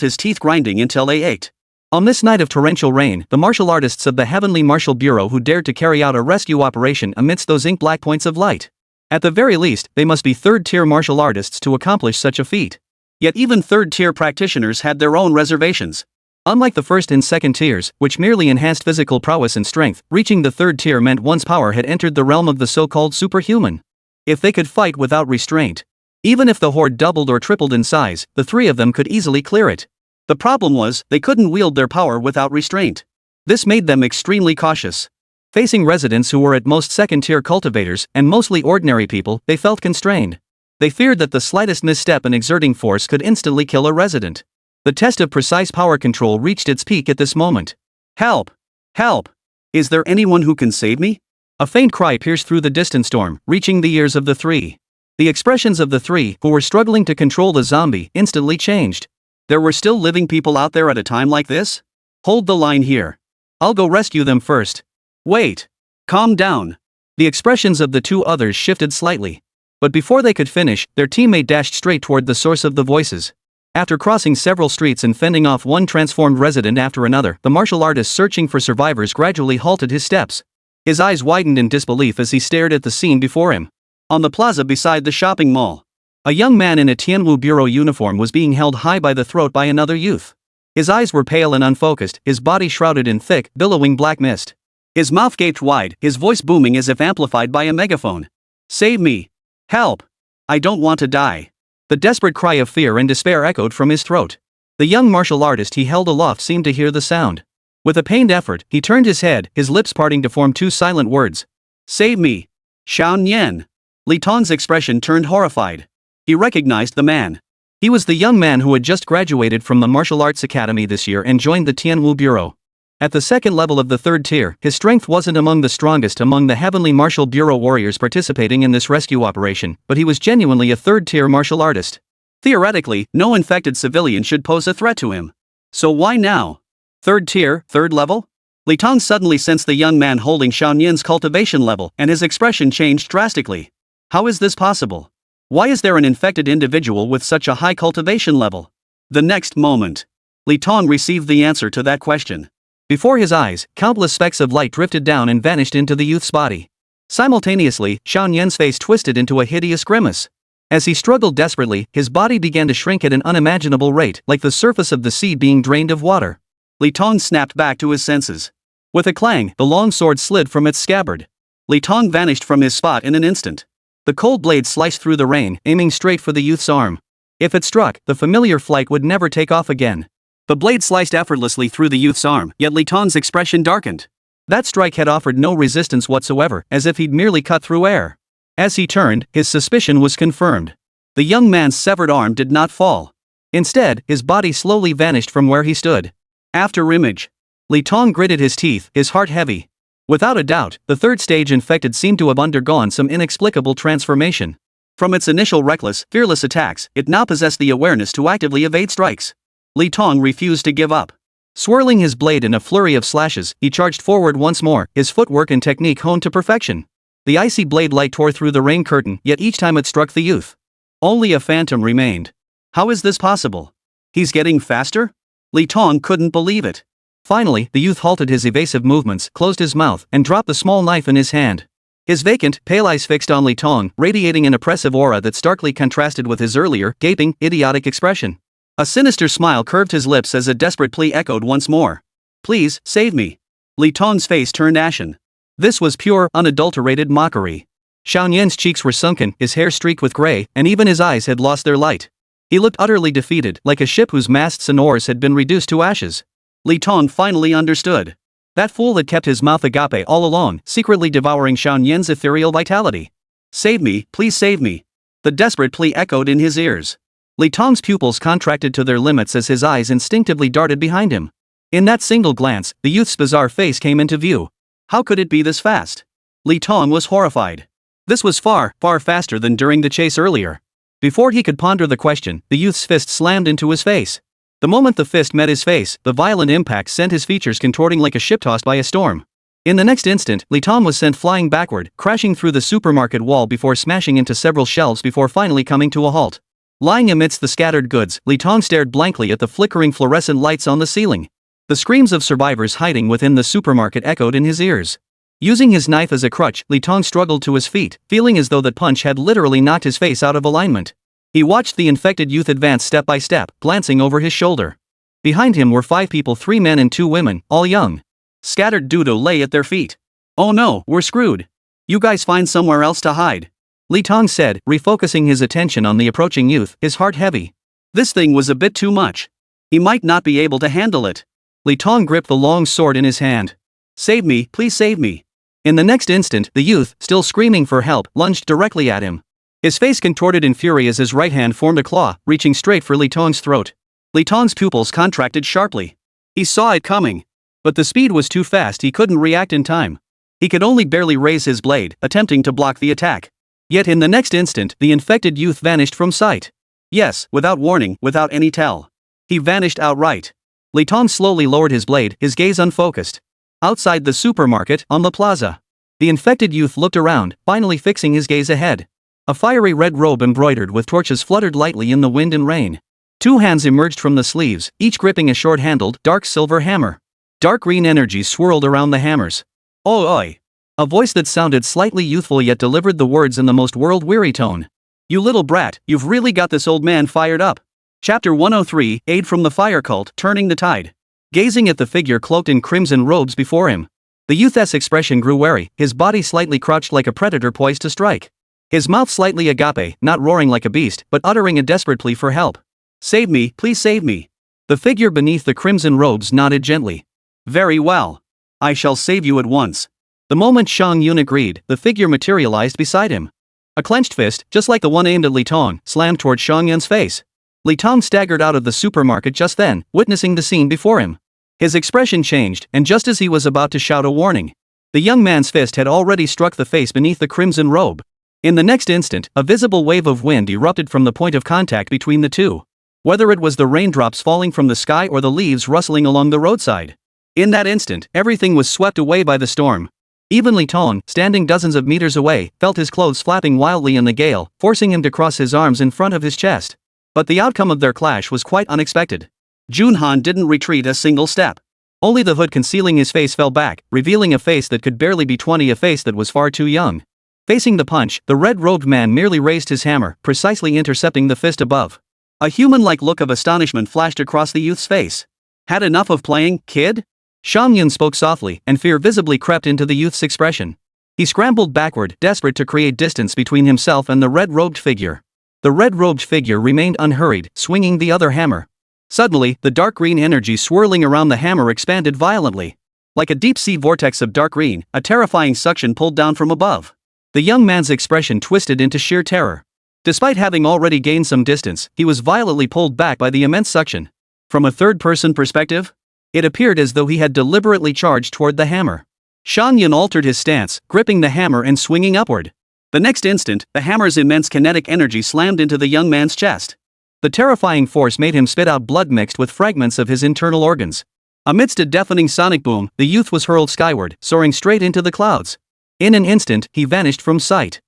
his teeth grinding until they ached. On this night of torrential rain, the martial artists of the Heavenly Martial Bureau who dared to carry out a rescue operation amidst those ink-black points of light. At the very least, they must be 3rd-tier martial artists to accomplish such a feat. Yet even 3rd-tier practitioners had their own reservations. Unlike the 1st and 2nd tiers, which merely enhanced physical prowess and strength, reaching the 3rd tier meant one's power had entered the realm of the so-called superhuman. If they could fight without restraint, even if the horde doubled or tripled in size, the 3 of them could easily clear it. The problem was, they couldn't wield their power without restraint. This made them extremely cautious. Facing residents who were at most 2nd-tier cultivators, and mostly ordinary people, they felt constrained. They feared that the slightest misstep in exerting force could instantly kill a resident. The test of precise power control reached its peak at this moment. Help! Help! Is there anyone who can save me? A faint cry pierced through the distant storm, reaching the ears of the three. The expressions of the three, who were struggling to control the zombie, instantly changed. There were still living people out there at a time like this? Hold the line here. I'll go rescue them first. Wait. Calm down. The expressions of the two others shifted slightly. But before they could finish, their teammate dashed straight toward the source of the voices. After crossing several streets and fending off one transformed resident after another, the martial artist searching for survivors gradually halted his steps. His eyes widened in disbelief as he stared at the scene before him. On the plaza beside the shopping mall, a young man in a Tianwu Bureau uniform was being held high by the throat by another youth. His eyes were pale and unfocused, his body shrouded in thick, billowing black mist. His mouth gaped wide, his voice booming as if amplified by a megaphone. Save me! Help! I don't want to die. The desperate cry of fear and despair echoed from his throat. The young martial artist he held aloft seemed to hear the sound. With a pained effort, he turned his head, his lips parting to form two silent words. Save me! Xiao Nian! Li Tong's expression turned horrified. He recognized the man. He was the young man who had just graduated from the Martial Arts Academy this year and joined the Tianwu Bureau. At the second level of the third tier, his strength wasn't among the strongest among the Heavenly Martial Bureau warriors participating in this rescue operation, but he was genuinely a third-tier martial artist. Theoretically, no infected civilian should pose a threat to him. So why now? Third tier, third level? Li Tong suddenly sensed the young man holding Xiao Nian's cultivation level, and his expression changed drastically. How is this possible? Why is there an infected individual with such a high cultivation level? The next moment, Li Tong received the answer to that question. Before his eyes, countless specks of light drifted down and vanished into the youth's body. Simultaneously, Xiao Nian's face twisted into a hideous grimace. As he struggled desperately, his body began to shrink at an unimaginable rate, like the surface of the sea being drained of water. Li Tong snapped back to his senses. With a clang, the long sword slid from its scabbard. Li Tong vanished from his spot in an instant. The cold blade sliced through the rain, aiming straight for the youth's arm. If it struck, the familiar flight would never take off again. The blade sliced effortlessly through the youth's arm, yet Li Tong's expression darkened. That strike had offered no resistance whatsoever, as if he'd merely cut through air. As he turned, his suspicion was confirmed. The young man's severed arm did not fall. Instead, his body slowly vanished from where he stood. After image. Li Tong gritted his teeth, his heart heavy. Without a doubt, the third stage infected seemed to have undergone some inexplicable transformation. From its initial reckless, fearless attacks, it now possessed the awareness to actively evade strikes. Li Tong refused to give up. Swirling his blade in a flurry of slashes, he charged forward once more, his footwork and technique honed to perfection. The icy blade light tore through the rain curtain, yet each time it struck the youth, only a phantom remained. How is this possible? He's getting faster? Li Tong couldn't believe it. Finally, the youth halted his evasive movements, closed his mouth, and dropped the small knife in his hand. His vacant, pale eyes fixed on Li Tong, radiating an oppressive aura that starkly contrasted with his earlier, gaping, idiotic expression. A sinister smile curved his lips as a desperate plea echoed once more. Please, save me. Li Tong's face turned ashen. This was pure, unadulterated mockery. Xiao Nian's cheeks were sunken, his hair streaked with gray, and even his eyes had lost their light. He looked utterly defeated, like a ship whose masts and oars had been reduced to ashes. Li Tong finally understood. That fool had kept his mouth agape all along, secretly devouring Xiao Nian's ethereal vitality. Save me, please save me. The desperate plea echoed in his ears. Li Tong's pupils contracted to their limits as his eyes instinctively darted behind him. In that single glance, the youth's bizarre face came into view. How could it be this fast? Li Tong was horrified. This was far, far faster than during the chase earlier. Before he could ponder the question, the youth's fist slammed into his face. The moment the fist met his face, the violent impact sent his features contorting like a ship tossed by a storm. In the next instant, Li Tong was sent flying backward, crashing through the supermarket wall before smashing into several shelves before finally coming to a halt. Lying amidst the scattered goods, Li Tong stared blankly at the flickering fluorescent lights on the ceiling. The screams of survivors hiding within the supermarket echoed in his ears. Using his knife as a crutch, Li Tong struggled to his feet, feeling as though that punch had literally knocked his face out of alignment. He watched the infected youth advance step by step, glancing over his shoulder. Behind him were 5 people, 3 men and 2 women, all young. Scattered doodle lay at their feet. Oh no, we're screwed. You guys find somewhere else to hide. Li Tong said, refocusing his attention on the approaching youth, his heart heavy. This thing was a bit too much. He might not be able to handle it. Li Tong gripped the long sword in his hand. Save me, please save me. In the next instant, the youth, still screaming for help, lunged directly at him. His face contorted in fury as his right hand formed a claw, reaching straight for Li Tong's throat. Li Tong's pupils contracted sharply. He saw it coming. But the speed was too fast, he couldn't react in time. He could only barely raise his blade, attempting to block the attack. Yet in the next instant, the infected youth vanished from sight. Yes, without warning, without any tell. He vanished outright. Li Tong slowly lowered his blade, his gaze unfocused. Outside the supermarket, on the plaza. The infected youth looked around, finally fixing his gaze ahead. A fiery red robe embroidered with torches fluttered lightly in the wind and rain. Two hands emerged from the sleeves, each gripping a short-handled, dark silver hammer. Dark green energy swirled around the hammers. "Oi oi!" A voice that sounded slightly youthful yet delivered the words in the most world-weary tone. "You little brat, you've really got this old man fired up." Chapter 103, Aid from the Fire Cult, Turning the Tide. Gazing at the figure cloaked in crimson robes before him, the youth's expression grew wary, his body slightly crouched like a predator poised to strike. His mouth slightly agape, not roaring like a beast, but uttering a desperate plea for help. "Save me, please save me." The figure beneath the crimson robes nodded gently. "Very well. I shall save you at once." The moment Shang Yun agreed, the figure materialized beside him. A clenched fist, just like the one aimed at Li Tong, slammed toward Shang Yun's face. Li Tong staggered out of the supermarket just then, witnessing the scene before him. His expression changed, and just as he was about to shout a warning, the young man's fist had already struck the face beneath the crimson robe. In the next instant, a visible wave of wind erupted from the point of contact between the two. Whether it was the raindrops falling from the sky or the leaves rustling along the roadside. In that instant, everything was swept away by the storm. Even Li Tong, standing dozens of meters away, felt his clothes flapping wildly in the gale, forcing him to cross his arms in front of his chest. But the outcome of their clash was quite unexpected. Junhan didn't retreat a single step. Only the hood concealing his face fell back, revealing a face that could barely be 20, a face that was far too young. Facing the punch, the red-robed man merely raised his hammer, precisely intercepting the fist above. A human-like look of astonishment flashed across the youth's face. "Had enough of playing, kid?" Shang Yun spoke softly, and fear visibly crept into the youth's expression. He scrambled backward, desperate to create distance between himself and the red-robed figure. The red-robed figure remained unhurried, swinging the other hammer. Suddenly, the dark green energy swirling around the hammer expanded violently. Like a deep-sea vortex of dark green, a terrifying suction pulled down from above. The young man's expression twisted into sheer terror. Despite having already gained some distance, he was violently pulled back by the immense suction. From a third-person perspective, it appeared as though he had deliberately charged toward the hammer. Shang Yun altered his stance, gripping the hammer and swinging upward. The next instant, the hammer's immense kinetic energy slammed into the young man's chest. The terrifying force made him spit out blood mixed with fragments of his internal organs. Amidst a deafening sonic boom, the youth was hurled skyward, soaring straight into the clouds. In an instant, he vanished from sight.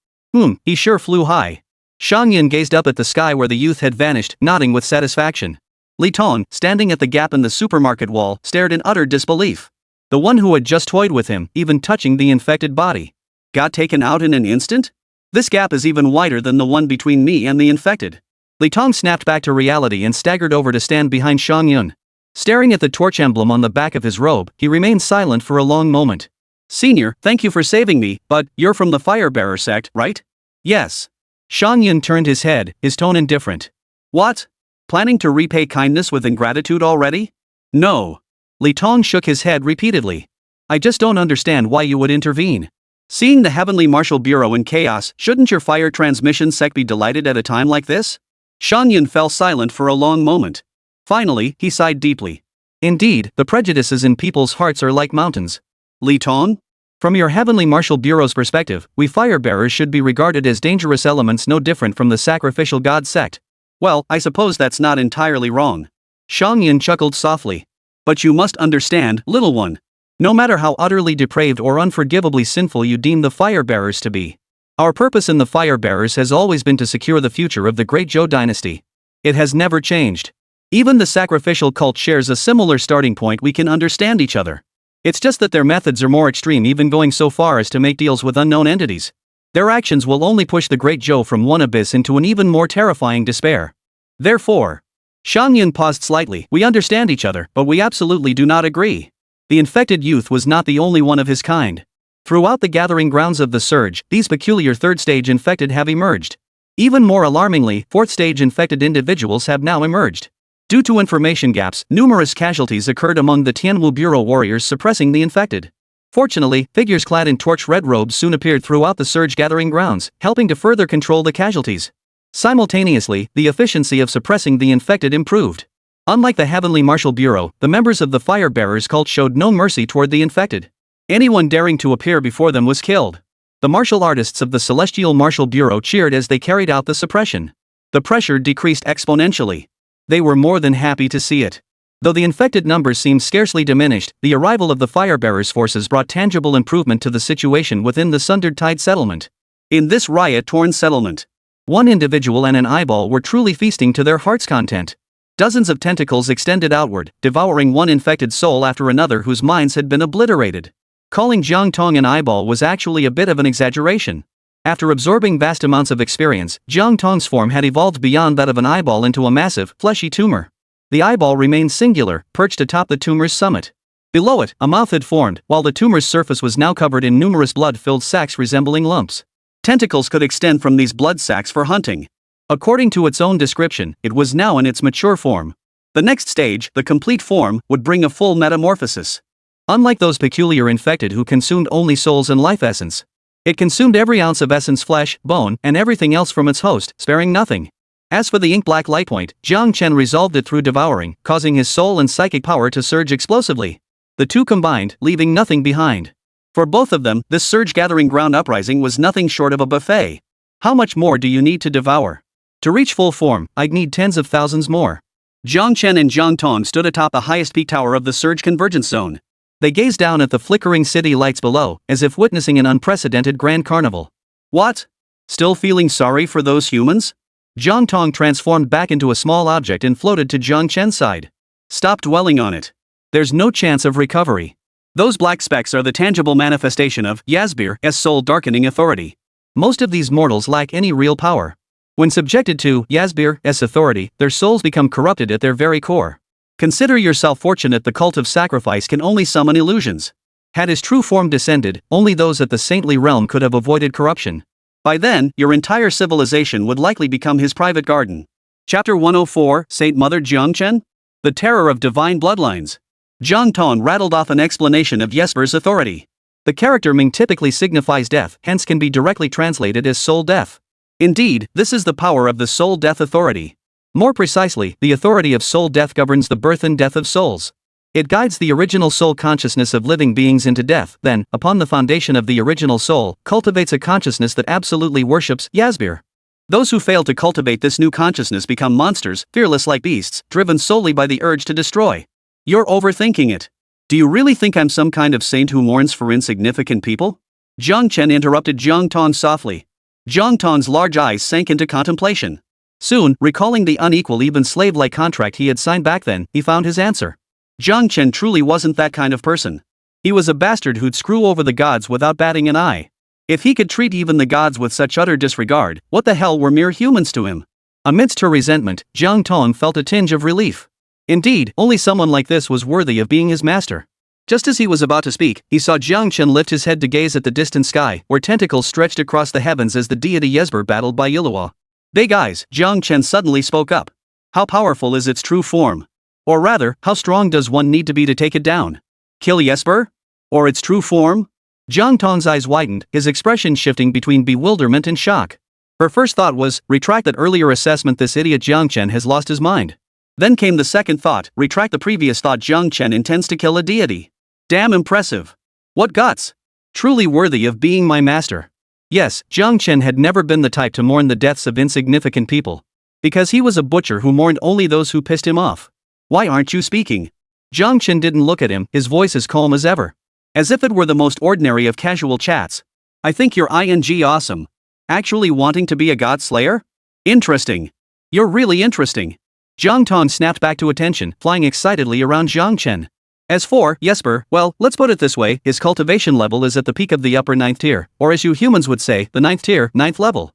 He sure flew high. Shang Yun gazed up at the sky where the youth had vanished, nodding with satisfaction. Li Tong, standing at the gap in the supermarket wall, stared in utter disbelief. The one who had just toyed with him, even touching the infected body, got taken out in an instant? This gap is even wider than the one between me and the infected. Li Tong snapped back to reality and staggered over to stand behind Shang Yun. Staring at the torch emblem on the back of his robe, he remained silent for a long moment. "Senior, thank you for saving me, but you're from the Firebearer sect, right?" "Yes." Shang Yun turned his head, his tone indifferent. "What? Planning to repay kindness with ingratitude already?" "No." Li Tong shook his head repeatedly. "I just don't understand why you would intervene. Seeing the Heavenly Martial Bureau in chaos, shouldn't your fire transmission sect be delighted at a time like this?" Shang Yun fell silent for a long moment. Finally, he sighed deeply. "Indeed, the prejudices in people's hearts are like mountains. Li Tong? From your Heavenly Martial Bureau's perspective, we firebearers should be regarded as dangerous elements no different from the sacrificial god sect." "Well, I suppose that's not entirely wrong." Shang Yun chuckled softly. "But you must understand, little one. No matter how utterly depraved or unforgivably sinful you deem the firebearers to be, our purpose in the firebearers has always been to secure the future of the great Zhou dynasty. It has never changed. Even the sacrificial cult shares a similar starting point. We can understand each other. It's just that their methods are more extreme, even going so far as to make deals with unknown entities. Their actions will only push the great Zhou from one abyss into an even more terrifying despair. Therefore..." Shang Yun paused slightly. "We understand each other, but we absolutely do not agree." The infected youth was not the only one of his kind. Throughout the gathering grounds of the surge, these peculiar third-stage infected have emerged. Even more alarmingly, fourth-stage infected individuals have now emerged. Due to information gaps, numerous casualties occurred among the Tianwu Bureau warriors suppressing the infected. Fortunately, figures clad in torch red robes soon appeared throughout the surge gathering grounds, helping to further control the casualties. Simultaneously, the efficiency of suppressing the infected improved. Unlike the Heavenly Martial Bureau, the members of the Fire Bearers cult showed no mercy toward the infected. Anyone daring to appear before them was killed. The martial artists of the Celestial Martial Bureau cheered as they carried out the suppression. The pressure decreased exponentially. They were more than happy to see it. Though the infected numbers seemed scarcely diminished, the arrival of the Fire Bearers' forces brought tangible improvement to the situation within the Sundered Tide settlement. In this riot-torn settlement, one individual and an eyeball were truly feasting to their heart's content. Dozens of tentacles extended outward, devouring one infected soul after another whose minds had been obliterated. Calling Jiang Tong an eyeball was actually a bit of an exaggeration. After absorbing vast amounts of experience, Jiang Tong's form had evolved beyond that of an eyeball into a massive, fleshy tumor. The eyeball remained singular, perched atop the tumor's summit. Below it, a mouth had formed, while the tumor's surface was now covered in numerous blood-filled sacs resembling lumps. Tentacles could extend from these blood sacs for hunting. According to its own description, it was now in its mature form. The next stage, the complete form, would bring a full metamorphosis. Unlike those peculiar infected who consumed only souls and life essence, it consumed every ounce of essence, flesh, bone, and everything else from its host, sparing nothing. As for the ink-black light point, Jiang Chen resolved it through devouring, causing his soul and psychic power to surge explosively. The two combined, leaving nothing behind. For both of them, this surge-gathering ground uprising was nothing short of a buffet. How much more do you need to devour? To reach full form, I'd need tens of thousands more. Jiang Chen and Jiang Tong stood atop the highest peak tower of the surge convergence zone. They gazed down at the flickering city lights below, as if witnessing an unprecedented grand carnival. What? Still feeling sorry for those humans? Jiang Tong transformed back into a small object and floated to Jiang Chen's side. Stop dwelling on it. There's no chance of recovery. Those black specks are the tangible manifestation of Yasbir's soul-darkening authority. Most of these mortals lack any real power. When subjected to Yasbir's authority, their souls become corrupted at their very core. Consider yourself fortunate the cult of sacrifice can only summon illusions. Had his true form descended, only those at the saintly realm could have avoided corruption. By then, your entire civilization would likely become his private garden. Chapter 104, Saint Mother Jiang Chen? The Terror of Divine Bloodlines. Jiang Tong rattled off an explanation of Yesper's authority. The character Ming typically signifies death, hence can be directly translated as soul death. Indeed, this is the power of the soul death authority. More precisely, the authority of soul death governs the birth and death of souls. It guides the original soul consciousness of living beings into death, then, upon the foundation of the original soul, cultivates a consciousness that absolutely worships Yasbir. Those who fail to cultivate this new consciousness become monsters, fearless like beasts, driven solely by the urge to destroy. You're overthinking it. Do you really think I'm some kind of saint who mourns for insignificant people? Jiang Chen interrupted Jiang Tong softly. Jiang Tong's large eyes sank into contemplation. Soon, recalling the unequal even slave-like contract he had signed back then, he found his answer. Jiang Chen truly wasn't that kind of person. He was a bastard who'd screw over the gods without batting an eye. If he could treat even the gods with such utter disregard, what the hell were mere humans to him? Amidst her resentment, Jiang Tong felt a tinge of relief. Indeed, only someone like this was worthy of being his master. Just as he was about to speak, he saw Jiang Chen lift his head to gaze at the distant sky, where tentacles stretched across the heavens as the deity Yesber battled by Yulua. Big eyes, Jiang Chen suddenly spoke up. How powerful is its true form? Or rather, how strong does one need to be to take it down? Kill Yesber? Or its true form? Jiang Tong's eyes widened, his expression shifting between bewilderment and shock. Her first thought was, retract that earlier assessment, this idiot Jiang Chen has lost his mind. Then came the second thought, retract the previous thought, Jiang Chen intends to kill a deity. Damn impressive. What guts. Truly worthy of being my master. Yes, Jiang Chen had never been the type to mourn the deaths of insignificant people. Because he was a butcher who mourned only those who pissed him off. Why aren't you speaking? Jiang Chen didn't look at him, his voice as calm as ever. As if it were the most ordinary of casual chats. I think you're awesome. Actually wanting to be a god slayer? Interesting. You're really interesting. Jiang Tong snapped back to attention, flying excitedly around Jiang Chen. As for Yesper, well, let's put it this way, his cultivation level is at the peak of the upper 9th tier, or as you humans would say, the 9th tier, 9th level.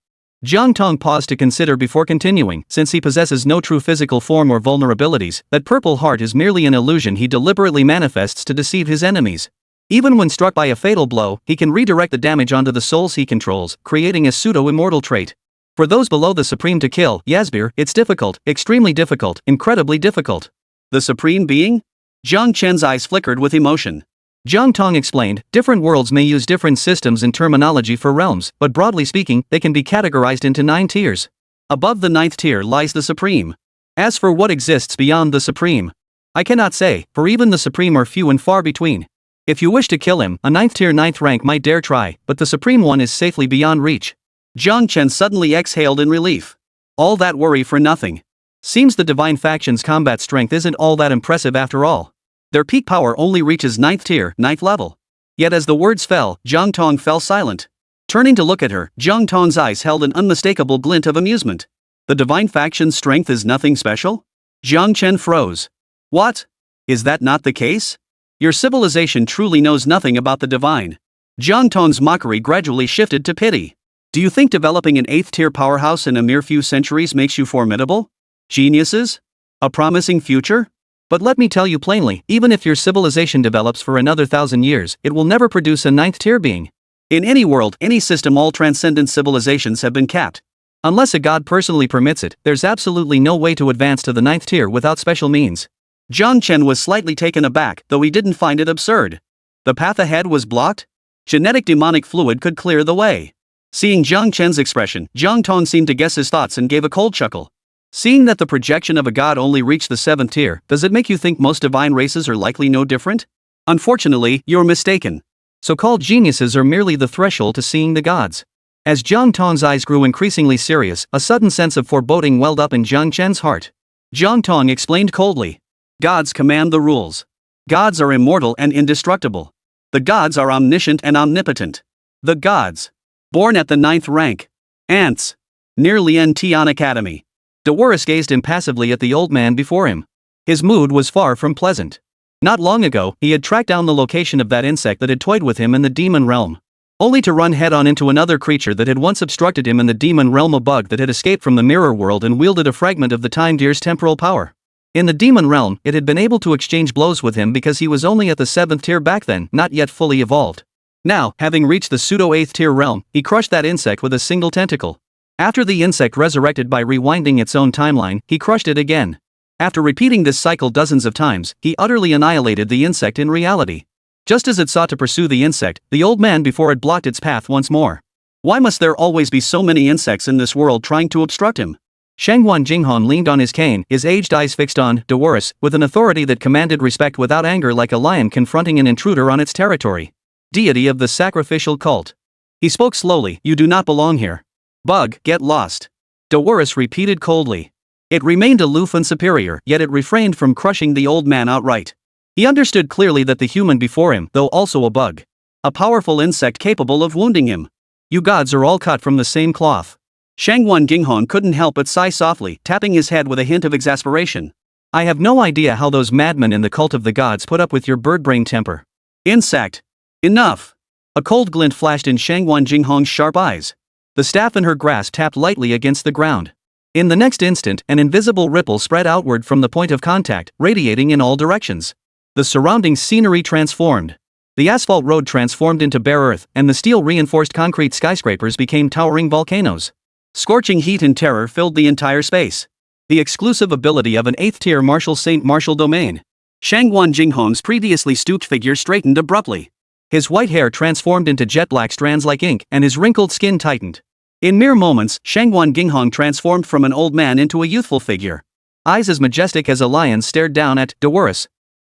Jiang Tong paused to consider before continuing, since he possesses no true physical form or vulnerabilities, that purple heart is merely an illusion he deliberately manifests to deceive his enemies. Even when struck by a fatal blow, he can redirect the damage onto the souls he controls, creating a pseudo-immortal trait. For those below the Supreme to kill Yasbir, it's difficult, extremely difficult, incredibly difficult. The Supreme Being? Jiang Chen's eyes flickered with emotion. Jiang Tong explained, different worlds may use different systems and terminology for realms, but broadly speaking, they can be categorized into 9 tiers. Above the 9th tier lies the Supreme. As for what exists beyond the Supreme, I cannot say, for even the Supreme are few and far between. If you wish to kill him, a 9th tier 9th rank might dare try, but the Supreme one is safely beyond reach. Jiang Chen suddenly exhaled in relief. All that worry for nothing. Seems the divine faction's combat strength isn't all that impressive after all. Their peak power only reaches 9th tier, 9th level. Yet as the words fell, Jiang Tong fell silent. Turning to look at her, Jiang Tong's eyes held an unmistakable glint of amusement. The divine faction's strength is nothing special? Jiang Chen froze. What? Is that not the case? Your civilization truly knows nothing about the divine. Jiang Tong's mockery gradually shifted to pity. Do you think developing an 8th tier powerhouse in a mere few centuries makes you formidable? Geniuses? A promising future? But let me tell you plainly, even if your civilization develops for another 1,000 years, it will never produce a 9th tier being. In any world, any system, all transcendent civilizations have been capped. Unless a god personally permits it, there's absolutely no way to advance to the 9th tier without special means. Jiang Chen was slightly taken aback, though he didn't find it absurd. The path ahead was blocked? Genetic demonic fluid could clear the way. Seeing Jiang Chen's expression, Jiang Tong seemed to guess his thoughts and gave a cold chuckle. Seeing that the projection of a god only reached the 7th tier, does it make you think most divine races are likely no different? Unfortunately, you're mistaken. So-called geniuses are merely the threshold to seeing the gods. As Jiang Tong's eyes grew increasingly serious, a sudden sense of foreboding welled up in Jiang Chen's heart. Jiang Tong explained coldly. Gods command the rules. Gods are immortal and indestructible. The gods are omniscient and omnipotent. The gods. Born at the 9th rank. Ants. Near Lian Tian Academy. Devour gazed impassively at the old man before him. His mood was far from pleasant. Not long ago, he had tracked down the location of that insect that had toyed with him in the demon realm. Only to run head-on into another creature that had once obstructed him in the demon realm, a bug that had escaped from the mirror world and wielded a fragment of the time deer's temporal power. In the demon realm, it had been able to exchange blows with him because he was only at the 7th tier back then, not yet fully evolved. Now, having reached the pseudo-8th tier realm, he crushed that insect with a single tentacle. After the insect resurrected by rewinding its own timeline, he crushed it again. After repeating this cycle dozens of times, he utterly annihilated the insect in reality. Just as it sought to pursue the insect, the old man before it blocked its path once more. Why must there always be so many insects in this world trying to obstruct him? Shanghuan Jinghan leaned on his cane, his aged eyes fixed on Devour, with an authority that commanded respect without anger, like a lion confronting an intruder on its territory. Deity of the sacrificial cult. He spoke slowly, you do not belong here. Bug, get lost. Devour repeated coldly. It remained aloof and superior, yet it refrained from crushing the old man outright. He understood clearly that the human before him, though also a bug, a powerful insect capable of wounding him. You gods are all cut from the same cloth. Shanghuan Jinghan couldn't help but sigh softly, tapping his head with a hint of exasperation. I have no idea how those madmen in the cult of the gods put up with your bird-brain temper. Insect. Enough. A cold glint flashed in Shanghuan Jinghan's sharp eyes. The staff in her grasp tapped lightly against the ground. In the next instant, an invisible ripple spread outward from the point of contact, radiating in all directions. The surrounding scenery transformed. The asphalt road transformed into bare earth, and the steel-reinforced concrete skyscrapers became towering volcanoes. Scorching heat and terror filled the entire space. The exclusive ability of an 8th tier martial Saint Martial domain. Shanghuan Jinghan's previously stooped figure straightened abruptly. His white hair transformed into jet black strands like ink, and his wrinkled skin tightened. In mere moments, Shanghuan Jinghan transformed from an old man into a youthful figure. Eyes as majestic as a lion stared down at Devour.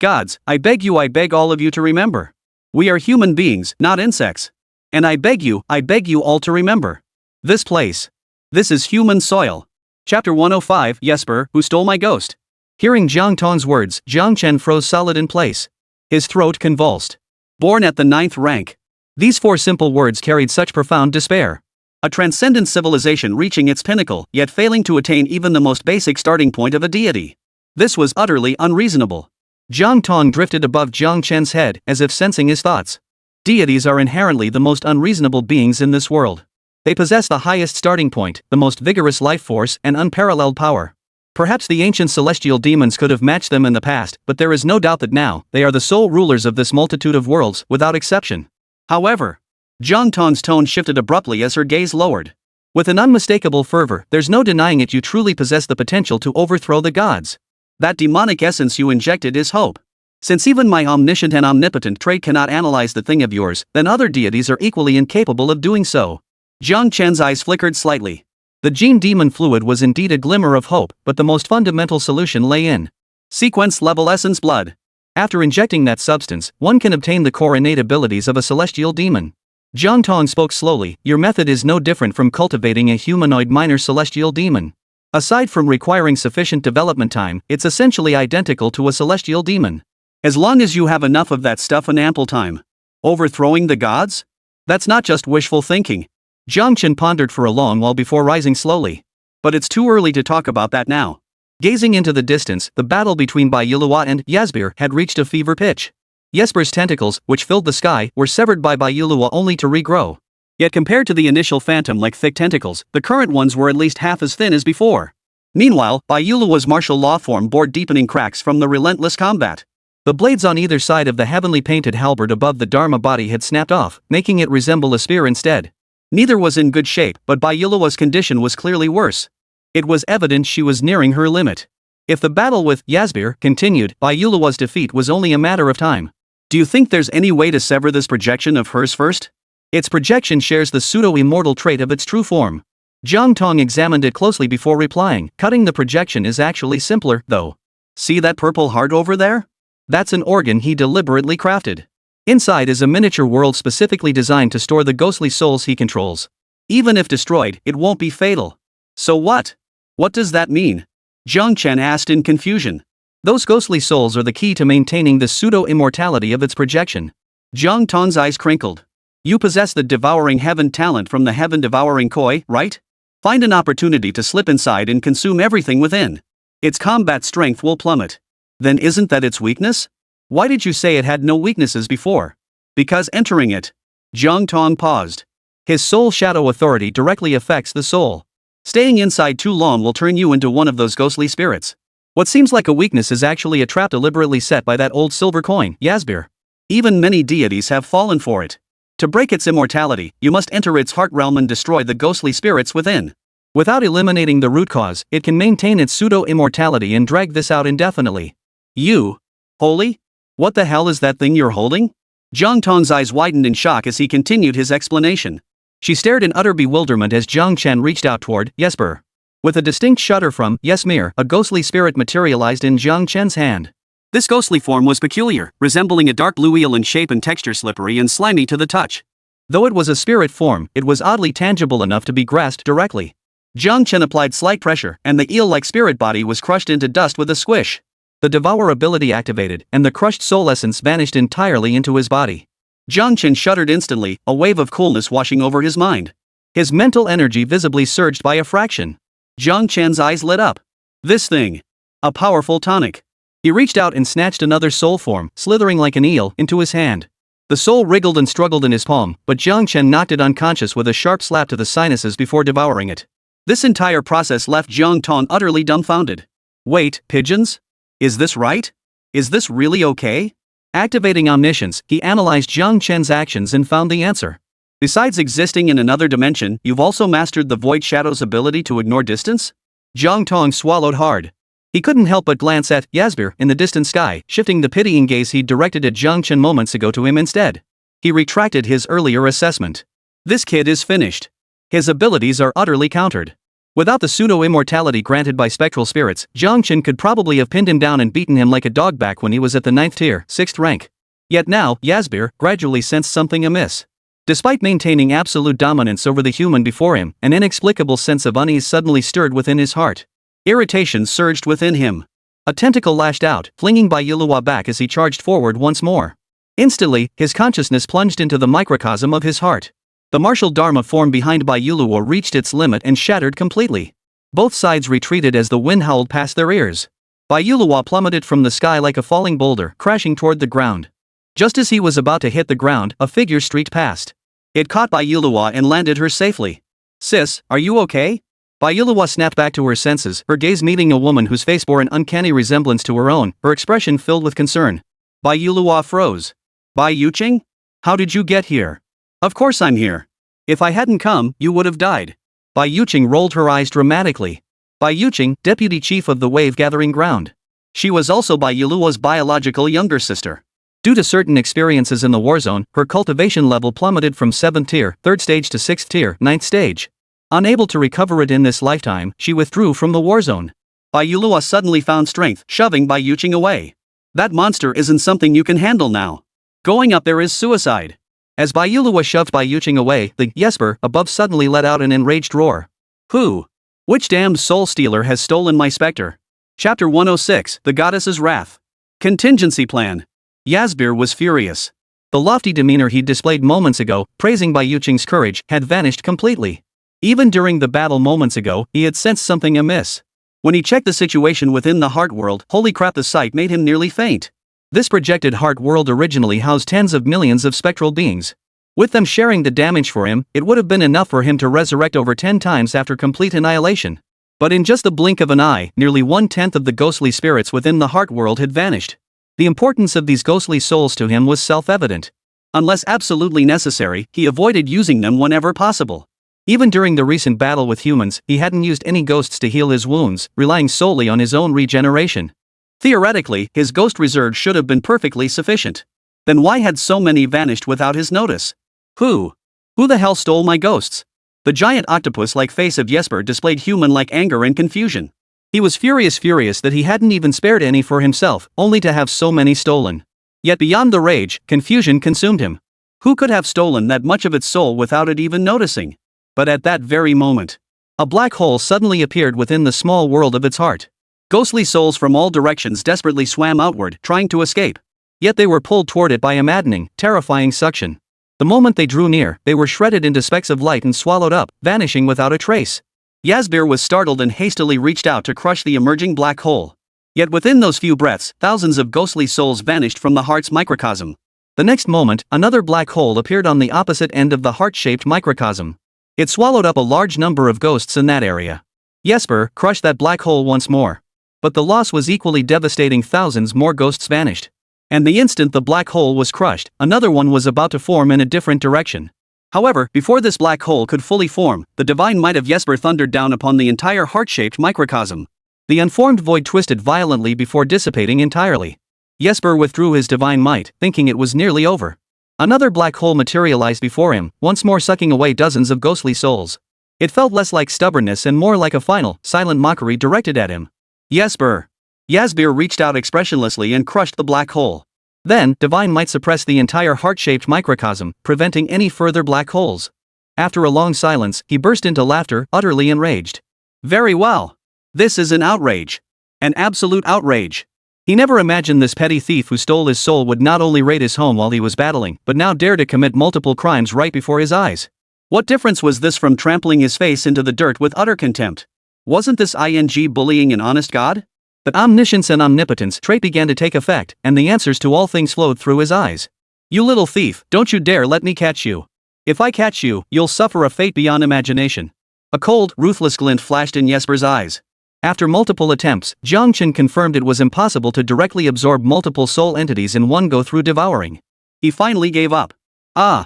Gods, I beg all of you to remember. We are human beings, not insects. And I beg you all to remember. This place. This is human soil. Chapter 105, Jesper, who stole my ghost. Hearing Jiang Tong's words, Jiang Chen froze solid in place. His throat convulsed. Born at the 9th rank. These 4 simple words carried such profound despair. A transcendent civilization reaching its pinnacle, yet failing to attain even the most basic starting point of a deity. This was utterly unreasonable. Jiang Tong drifted above Jiang Chen's head, as if sensing his thoughts. Deities are inherently the most unreasonable beings in this world. They possess the highest starting point, the most vigorous life force, and unparalleled power. Perhaps the ancient celestial demons could have matched them in the past, but there is no doubt that now, they are the sole rulers of this multitude of worlds, without exception. However, Jiang Tong's tone shifted abruptly as her gaze lowered. With an unmistakable fervor, there's no denying it, you truly possess the potential to overthrow the gods. That demonic essence you injected is hope. Since even my omniscient and omnipotent trait cannot analyze the thing of yours, then other deities are equally incapable of doing so. Jiang Chen's eyes flickered slightly. The gene demon fluid was indeed a glimmer of hope, but the most fundamental solution lay in sequence level essence blood. After injecting that substance, one can obtain the core innate abilities of a celestial demon. Jiang Tong spoke slowly. Your method is no different from cultivating a humanoid minor celestial demon. Aside from requiring sufficient development time, it's essentially identical to a celestial demon. As long as you have enough of that stuff and ample time. Overthrowing the gods? That's not just wishful thinking. Jiang Chen pondered for a long while before rising slowly. But it's too early to talk about that now. Gazing into the distance, the battle between Bai Yulua and Yasbir had reached a fever pitch. Yasbir's tentacles, which filled the sky, were severed by Bai Yulua only to regrow. Yet compared to the initial phantom-like thick tentacles, the current ones were at least half as thin as before. Meanwhile, Bai Yulua's martial law form bore deepening cracks from the relentless combat. The blades on either side of the heavenly painted halberd above the Dharma body had snapped off, making it resemble a spear instead. Neither was in good shape, but Bai Yulua's condition was clearly worse. It was evident she was nearing her limit. If the battle with Yasbir continued, Bai Yulua's defeat was only a matter of time. Do you think there's any way to sever this projection of hers first? Its projection shares the pseudo-immortal trait of its true form. Jiang Tong examined it closely before replying. Cutting the projection is actually simpler, though. See that purple heart over there? That's an organ he deliberately crafted. Inside is a miniature world specifically designed to store the ghostly souls he controls. Even if destroyed, it won't be fatal. So what? What does that mean? Jiang Chen asked in confusion. Those ghostly souls are the key to maintaining the pseudo-immortality of its projection. Jiang Tong's eyes crinkled. You possess the devouring heaven talent from the Devouring Koi, right? Find an opportunity to slip inside and consume everything within. Its combat strength will plummet. Then isn't that its weakness? Why did you say it had no weaknesses before? Because entering it. Jiang Tong paused. His soul shadow authority directly affects the soul. Staying inside too long will turn you into one of those ghostly spirits. What seems like a weakness is actually a trap deliberately set by that old silver coin, Yasbir. Even many deities have fallen for it. To break its immortality, you must enter its heart realm and destroy the ghostly spirits within. Without eliminating the root cause, it can maintain its pseudo-immortality and drag this out indefinitely. You? Holy? What the hell is that thing you're holding? Jiang Tong's eyes widened in shock as he continued his explanation. She stared in utter bewilderment as Jiang Chen reached out toward Yasbir. With a distinct shudder from Yasmir, a ghostly spirit materialized in Jiang Chen's hand. This ghostly form was peculiar, resembling a dark blue eel in shape and texture, slippery and slimy to the touch. Though it was a spirit form, it was oddly tangible enough to be grasped directly. Jiang Chen applied slight pressure, and the eel-like spirit body was crushed into dust with a squish. The Devour ability activated, and the crushed soul essence vanished entirely into his body. Jiang Chen shuddered instantly, a wave of coolness washing over his mind. His mental energy visibly surged by a fraction. Jiang Chen's eyes lit up. This thing. A powerful tonic. He reached out and snatched another soul form, slithering like an eel, into his hand. The soul wriggled and struggled in his palm, but Jiang Chen knocked it unconscious with a sharp slap to the sinuses before devouring it. This entire process left Jiang Tong utterly dumbfounded. Wait, pigeons? Is this right? Is this really okay? Activating omniscience, he analyzed Jiang Chen's actions and found the answer. Besides existing in another dimension, you've also mastered the Void Shadow's ability to ignore distance? Jiang Tong swallowed hard. He couldn't help but glance at Yasbir in the distant sky, shifting the pitying gaze he'd directed at Jiang Chen moments ago to him instead. He retracted his earlier assessment. This kid is finished. His abilities are utterly countered. Without the pseudo-immortality granted by spectral spirits, Jiang Chen could probably have pinned him down and beaten him like a dog back when he was at the 9th tier, 6th rank. Yet now, Yasbir gradually sensed something amiss. Despite maintaining absolute dominance over the human before him, an inexplicable sense of unease suddenly stirred within his heart. Irritation surged within him. A tentacle lashed out, flinging Bai Yulua back as he charged forward once more. Instantly, his consciousness plunged into the microcosm of his heart. The martial dharma form behind Bai Yulua reached its limit and shattered completely. Both sides retreated as the wind howled past their ears. Bai Yulua plummeted from the sky like a falling boulder, crashing toward the ground. Just as he was about to hit the ground, a figure streaked past. It caught Bai Yulua and landed her safely. Sis, are you okay? Bai Yulua snapped back to her senses, her gaze meeting a woman whose face bore an uncanny resemblance to her own, her expression filled with concern. Bai Yulua froze. Bai Yuqing? How did you get here? Of course I'm here. If I hadn't come, you would have died. Bai Yuqing rolled her eyes dramatically. Bai Yuqing, deputy chief of the Wave Gathering Ground. She was also Bai Yulua's biological younger sister. Due to certain experiences in the war zone, her cultivation level plummeted from 7th tier, 3rd stage to 6th tier, 9th stage. Unable to recover it in this lifetime, she withdrew from the war zone. Bayulua suddenly found strength, shoving Bai Yuqing away. That monster isn't something you can handle now. Going up there is suicide. As Bayulua shoved Bai Yuqing away, the Jesper above suddenly let out an enraged roar. Who? Which damned soul stealer has stolen my specter? Chapter 106, The Goddess's Wrath. Contingency Plan. Yasbir was furious. The lofty demeanor he'd displayed moments ago, praising Bai Yuqing's courage, had vanished completely. Even during the battle moments ago, he had sensed something amiss. When he checked the situation within the heart world, holy crap, the sight made him nearly faint. This projected heart world originally housed tens of millions of spectral beings. With them sharing the damage for him, it would have been enough for him to resurrect over 10 times after complete annihilation. But in just the blink of an eye, nearly 1/10 of the ghostly spirits within the heart world had vanished. The importance of these ghostly souls to him was self-evident. Unless absolutely necessary, he avoided using them whenever possible. Even during the recent battle with humans, he hadn't used any ghosts to heal his wounds, relying solely on his own regeneration. Theoretically, his ghost reserve should have been perfectly sufficient. Then why had so many vanished without his notice? Who the hell stole my ghosts? The giant octopus-like face of Jesper displayed human-like anger and confusion. He was furious that he hadn't even spared any for himself, only to have so many stolen. Yet beyond the rage, confusion consumed him. Who could have stolen that much of its soul without it even noticing? But at that very moment, a black hole suddenly appeared within the small world of its heart. Ghostly souls from all directions desperately swam outward, trying to escape. Yet they were pulled toward it by a maddening, terrifying suction. The moment they drew near, they were shredded into specks of light and swallowed up, vanishing without a trace. Yasbir was startled and hastily reached out to crush the emerging black hole. Yet within those few breaths, thousands of ghostly souls vanished from the heart's microcosm. The next moment, another black hole appeared on the opposite end of the heart-shaped microcosm. It swallowed up a large number of ghosts in that area. Jesper crushed that black hole once more. But the loss was equally devastating. Thousands more ghosts vanished. And the instant the black hole was crushed, another one was about to form in a different direction. However, before this black hole could fully form, the divine might of Jesper thundered down upon the entire heart-shaped microcosm. The unformed void twisted violently before dissipating entirely. Jesper withdrew his divine might, thinking it was nearly over. Another black hole materialized before him, once more sucking away dozens of ghostly souls. It felt less like stubbornness and more like a final, silent mockery directed at him. Jesper! Yasbir reached out expressionlessly and crushed the black hole. Then, divine might suppressed the entire heart-shaped microcosm, preventing any further black holes. After a long silence, he burst into laughter, utterly enraged. Very well. This is an outrage. An absolute outrage. He never imagined this petty thief who stole his soul would not only raid his home while he was battling, but now dare to commit multiple crimes right before his eyes. What difference was this from trampling his face into the dirt with utter contempt? Wasn't this bullying an honest god? The omniscience and omnipotence trait began to take effect, and the answers to all things flowed through his eyes. You little thief, don't you dare let me catch you. If I catch you, you'll suffer a fate beyond imagination. A cold, ruthless glint flashed in Jesper's eyes. After multiple attempts, Jiangchen confirmed it was impossible to directly absorb multiple soul entities in one go through devouring. He finally gave up.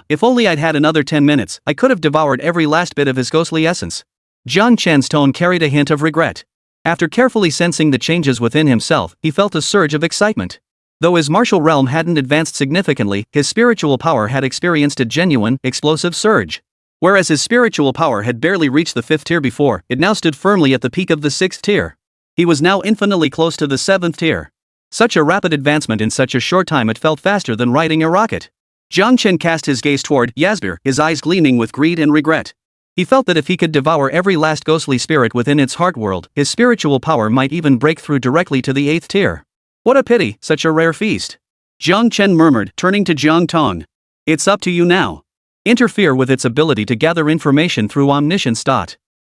If only I'd had another 10 minutes, I could have devoured every last bit of his ghostly essence. Jiangchen's tone carried a hint of regret. After carefully sensing the changes within himself, he felt a surge of excitement. Though his martial realm hadn't advanced significantly, his spiritual power had experienced a genuine, explosive surge. Whereas his spiritual power had barely reached the 5th tier before, it now stood firmly at the peak of the 6th tier. He was now infinitely close to the 7th tier. Such a rapid advancement in such a short time, it felt faster than riding a rocket. Jiangchen cast his gaze toward Yasbir, his eyes gleaming with greed and regret. He felt that if he could devour every last ghostly spirit within its heart world, his spiritual power might even break through directly to the 8th tier. What a pity, such a rare feast. Jiangchen murmured, turning to Jiang Tong. It's up to you now. Interfere with its ability to gather information through omniscience.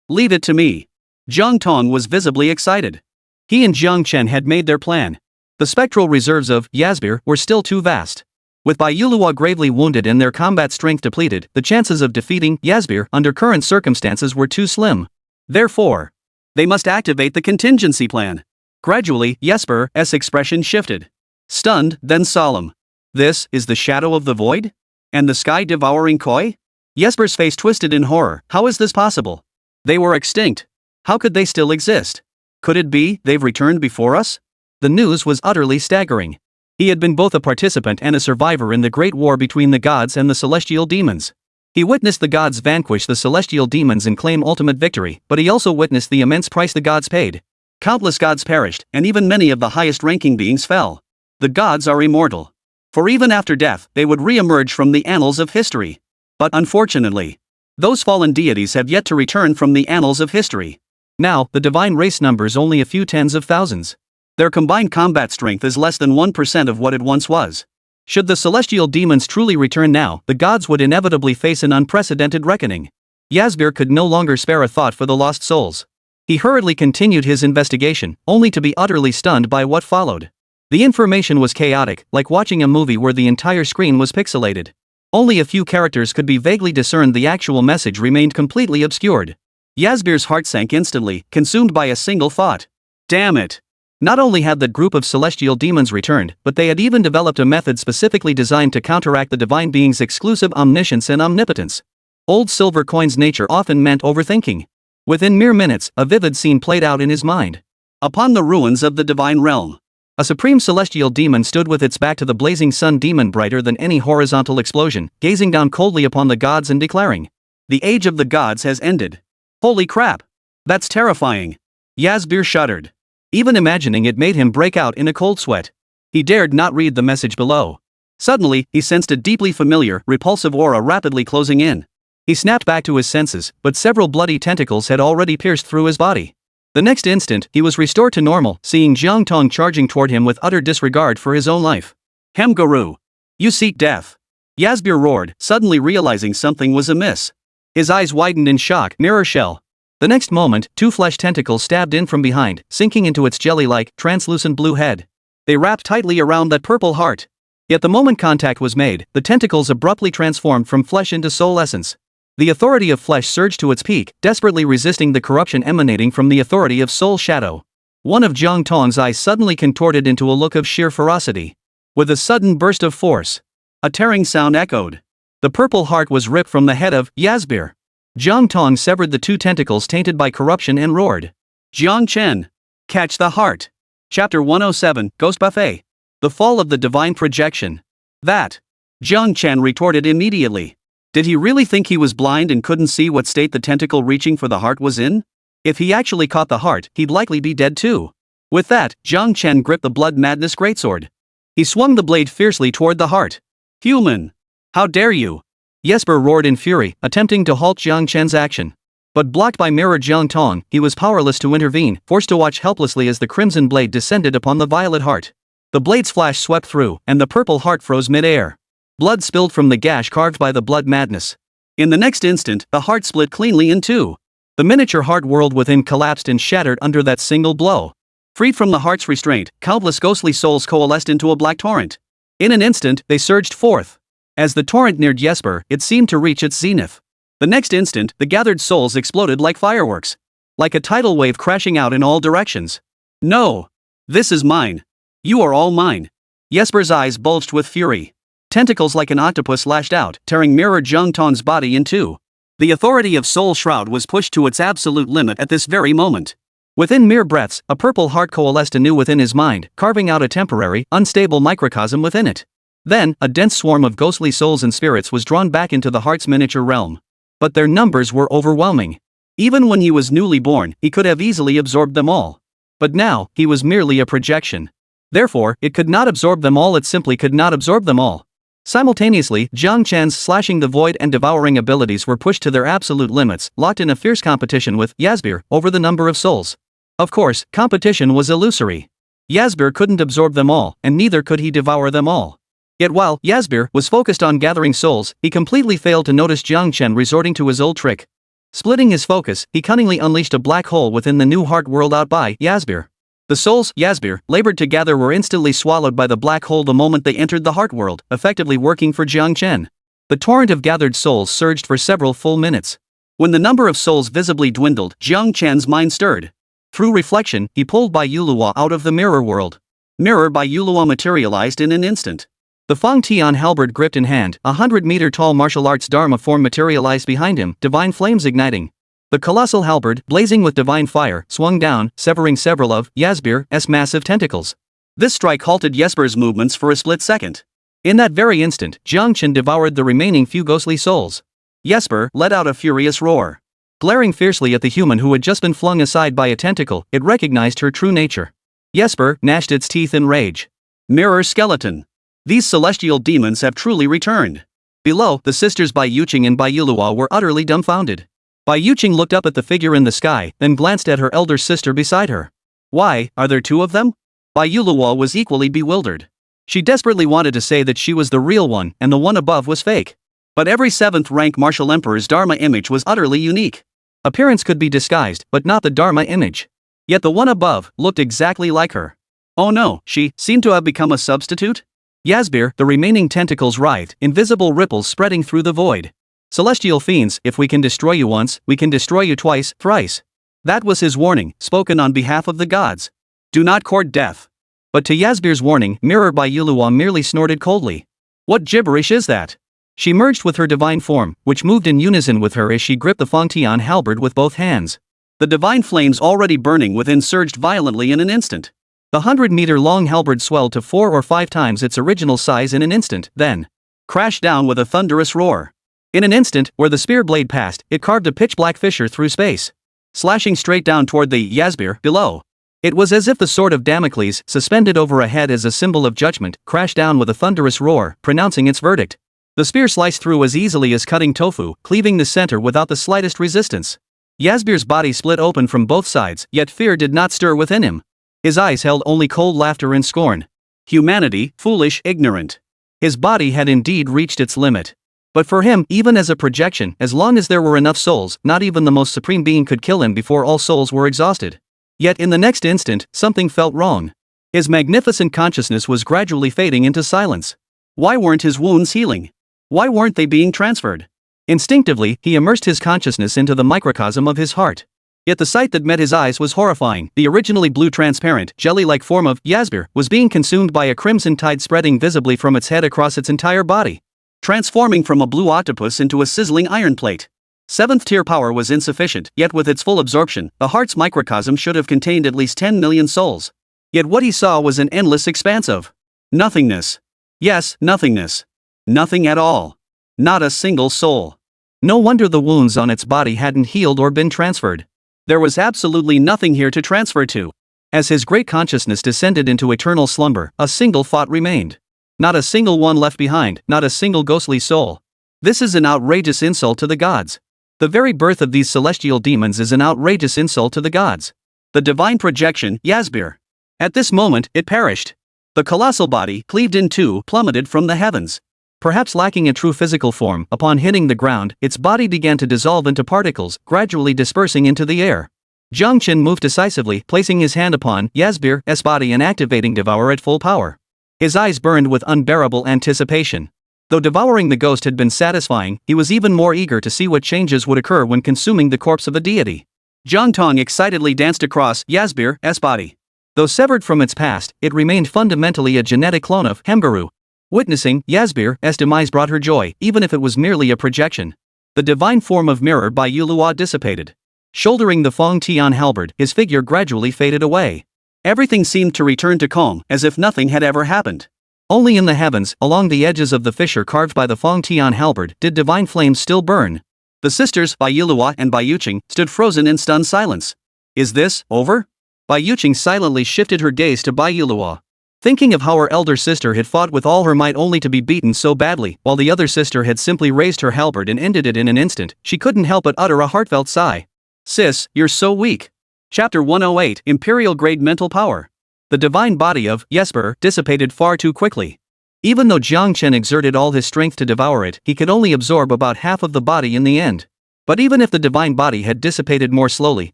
Leave it to me. Jiang Tong was visibly excited. He and Jiang Chen had made their plan. The spectral reserves of Yasbir were still too vast. With Bayulua gravely wounded and their combat strength depleted, the chances of defeating Yasbir under current circumstances were too slim. Therefore, they must activate the contingency plan. Gradually, Jesper's expression shifted. Stunned, then solemn. This is the shadow of the void? And the Sky-Devouring Koi? Jesper's face twisted in horror. How is this possible? They were extinct. How could they still exist? Could it be they've returned before us? The news was utterly staggering. He had been both a participant and a survivor in the great war between the gods and the celestial demons. He witnessed the gods vanquish the celestial demons and claim ultimate victory, but he also witnessed the immense price the gods paid. Countless gods perished, and even many of the highest-ranking beings fell. The gods are immortal. For even after death, they would re-emerge from the annals of history. But unfortunately, those fallen deities have yet to return from the annals of history. Now, the divine race numbers only a few tens of thousands. Their combined combat strength is less than 1% of what it once was. Should the celestial demons truly return now, the gods would inevitably face an unprecedented reckoning. Yasbir could no longer spare a thought for the lost souls. He hurriedly continued his investigation, only to be utterly stunned by what followed. The information was chaotic, like watching a movie where the entire screen was pixelated. Only a few characters could be vaguely discerned, the actual message remained completely obscured. Yasbir's heart sank instantly, consumed by a single thought. Damn it! Not only had the group of celestial demons returned, but they had even developed a method specifically designed to counteract the divine being's exclusive omniscience and omnipotence. Old silver coin's nature often meant overthinking. Within mere minutes, a vivid scene played out in his mind. Upon the ruins of the divine realm, a supreme celestial demon stood with its back to the blazing sun, demon brighter than any horizontal explosion, gazing down coldly upon the gods and declaring, "The age of the gods has ended." Holy crap! That's terrifying. Yasbir shuddered. Even imagining it made him break out in a cold sweat. He dared not read the message below. Suddenly, he sensed a deeply familiar, repulsive aura rapidly closing in. He snapped back to his senses, but several bloody tentacles had already pierced through his body. The next instant, he was restored to normal, seeing Jiang Tong charging toward him with utter disregard for his own life. "Hemguru! You seek death!" Yasbir roared, suddenly realizing something was amiss. His eyes widened in shock. Mirror shell. The next moment, two flesh tentacles stabbed in from behind, sinking into its jelly-like, translucent blue head. They wrapped tightly around that purple heart. Yet the moment contact was made, the tentacles abruptly transformed from flesh into soul essence. The authority of flesh surged to its peak, desperately resisting the corruption emanating from the authority of soul shadow. One of Jiang Tong's eyes suddenly contorted into a look of sheer ferocity. With a sudden burst of force, a tearing sound echoed. The purple heart was ripped from the head of Yasbir. Jiang Tong severed the two tentacles tainted by corruption and roared, "Jiang Chen! Catch the heart!" Chapter 107, Ghost Buffet. The fall of the divine projection. That! Jiang Chen retorted immediately. Did he really think he was blind and couldn't see what state the tentacle reaching for the heart was in? If he actually caught the heart, he'd likely be dead too. With that, Jiang Chen gripped the blood madness greatsword. He swung the blade fiercely toward the heart. "Human! How dare you!" Yasbir roared in fury, attempting to halt Jiang Chen's action. But blocked by Mirror Jiang Tong, he was powerless to intervene, forced to watch helplessly as the crimson blade descended upon the violet heart. The blade's flash swept through, and the purple heart froze mid-air. Blood spilled from the gash carved by the blood madness. In the next instant, the heart split cleanly in two. The miniature heart world within collapsed and shattered under that single blow. Freed from the heart's restraint, countless ghostly souls coalesced into a black torrent. In an instant, they surged forth. As the torrent neared Yasbir, it seemed to reach its zenith. The next instant, the gathered souls exploded like fireworks. Like a tidal wave crashing out in all directions. "No! This is mine! You are all mine!" Yasbir's eyes bulged with fury. Tentacles like an octopus lashed out, tearing Mirror Jiang Tong's body in two. The authority of Soul Shroud was pushed to its absolute limit at this very moment. Within mere breaths, a purple heart coalesced anew within his mind, carving out a temporary, unstable microcosm within it. Then, a dense swarm of ghostly souls and spirits was drawn back into the heart's miniature realm. But their numbers were overwhelming. Even when he was newly born, he could have easily absorbed them all. But now, he was merely a projection. Therefore, it could not absorb them all, it simply could not absorb them all. Simultaneously, Jiang Chen's slashing the void and devouring abilities were pushed to their absolute limits, locked in a fierce competition with Yasbir over the number of souls. Of course, competition was illusory. Yasbir couldn't absorb them all, and neither could he devour them all. Yet while Yasbir was focused on gathering souls, he completely failed to notice Jiang Chen resorting to his old trick. Splitting his focus, he cunningly unleashed a black hole within the new heart world out by Yasbir. The souls Yasbir labored to gather were instantly swallowed by the black hole the moment they entered the heart world, effectively working for Jiang Chen. The torrent of gathered souls surged for several full minutes. When the number of souls visibly dwindled, Jiang Chen's mind stirred. Through reflection, he pulled Bai Yuluo out of the mirror world. Mirror Bai Yuluo materialized in an instant. The Fang Tian halberd gripped in hand, 100-meter-tall martial arts dharma form materialized behind him, divine flames igniting. The colossal halberd, blazing with divine fire, swung down, severing several of Yasbir's massive tentacles. This strike halted Yasbir's movements for a split second. In that very instant, Jiang Chen devoured the remaining few ghostly souls. Jesper let out a furious roar. Glaring fiercely at the human who had just been flung aside by a tentacle, it recognized her true nature. Jesper gnashed its teeth in rage. Mirror skeleton. These celestial demons have truly returned. Below, the sisters Bai Yuqing and Bai Yulua were utterly dumbfounded. Bai Yuqing looked up at the figure in the sky, then glanced at her elder sister beside her. Why, are there two of them? Bai Yulua was equally bewildered. She desperately wanted to say that she was the real one and the one above was fake. But every 7th rank martial emperor's Dharma image was utterly unique. Appearance could be disguised, but not the Dharma image. Yet the one above looked exactly like her. Oh no, she seemed to have become a substitute? Jesper, the remaining tentacles writhed, invisible ripples spreading through the void. Celestial fiends, if we can destroy you once, we can destroy you twice, thrice. That was his warning, spoken on behalf of the gods. Do not court death. But to Jesper's warning, Mirror Bai Yulua merely snorted coldly. What gibberish is that? She merged with her divine form, which moved in unison with her as she gripped the Fengtian halberd with both hands. The divine flames already burning within surged violently in an instant. The 100-meter-long halberd swelled to 4 or 5 times its original size in an instant, then crashed down with a thunderous roar. In an instant, where the spear blade passed, it carved a pitch-black fissure through space, slashing straight down toward the Jesper below. It was as if the sword of Damocles, suspended over a head as a symbol of judgment, crashed down with a thunderous roar, pronouncing its verdict. The spear sliced through as easily as cutting tofu, cleaving the center without the slightest resistance. Jesper's body split open from both sides, yet fear did not stir within him. His eyes held only cold laughter and scorn. Humanity, foolish, ignorant. His body had indeed reached its limit. But for him, even as a projection, as long as there were enough souls, not even the most supreme being could kill him before all souls were exhausted. Yet in the next instant, something felt wrong. His magnificent consciousness was gradually fading into silence. Why weren't his wounds healing? Why weren't they being transferred? Instinctively, he immersed his consciousness into the microcosm of his heart. Yet the sight that met his eyes was horrifying. The originally blue transparent, jelly-like form of Jesper was being consumed by a crimson tide spreading visibly from its head across its entire body, transforming from a blue octopus into a sizzling iron plate. 7th tier power was insufficient, yet with its full absorption, the heart's microcosm should have contained at least 10 million souls. Yet what he saw was an endless expanse of nothingness. Yes, nothingness. Nothing at all. Not a single soul. No wonder the wounds on its body hadn't healed or been transferred. There was absolutely nothing here to transfer to. As his great consciousness descended into eternal slumber, a single thought remained. Not a single one left behind, not a single ghostly soul. This is an outrageous insult to the gods. The very birth of these celestial demons is an outrageous insult to the gods. The divine projection, Jesper. At this moment, it perished. The colossal body, cleaved in two, plummeted from the heavens. Perhaps lacking a true physical form, upon hitting the ground, its body began to dissolve into particles, gradually dispersing into the air. Jiang Qin moved decisively, placing his hand upon Jesper's body and activating Devour at full power. His eyes burned with unbearable anticipation. Though devouring the ghost had been satisfying, he was even more eager to see what changes would occur when consuming the corpse of a deity. Jiang Tong excitedly danced across Jesper's body. Though severed from its past, it remained fundamentally a genetic clone of Hemgaru. Witnessing Jesper's demise brought her joy, even if it was merely a projection. The divine form of Mirror Bai Yulua dissipated. Shouldering the Fengtian halberd, his figure gradually faded away. Everything seemed to return to calm, as if nothing had ever happened. Only in the heavens, along the edges of the fissure carved by the Fengtian halberd, did divine flames still burn. The sisters, Bai Yulua and Bai Yuqing, stood frozen in stunned silence. Is this over? Bai Yuqing silently shifted her gaze to Bai Yulua. Thinking of how her elder sister had fought with all her might only to be beaten so badly, while the other sister had simply raised her halberd and ended it in an instant, she couldn't help but utter a heartfelt sigh. Sis, you're so weak. Chapter 108, Imperial Grade Mental Power. The divine body of Jesper dissipated far too quickly. Even though Jiang Qin exerted all his strength to devour it, he could only absorb about half of the body in the end. But even if the divine body had dissipated more slowly,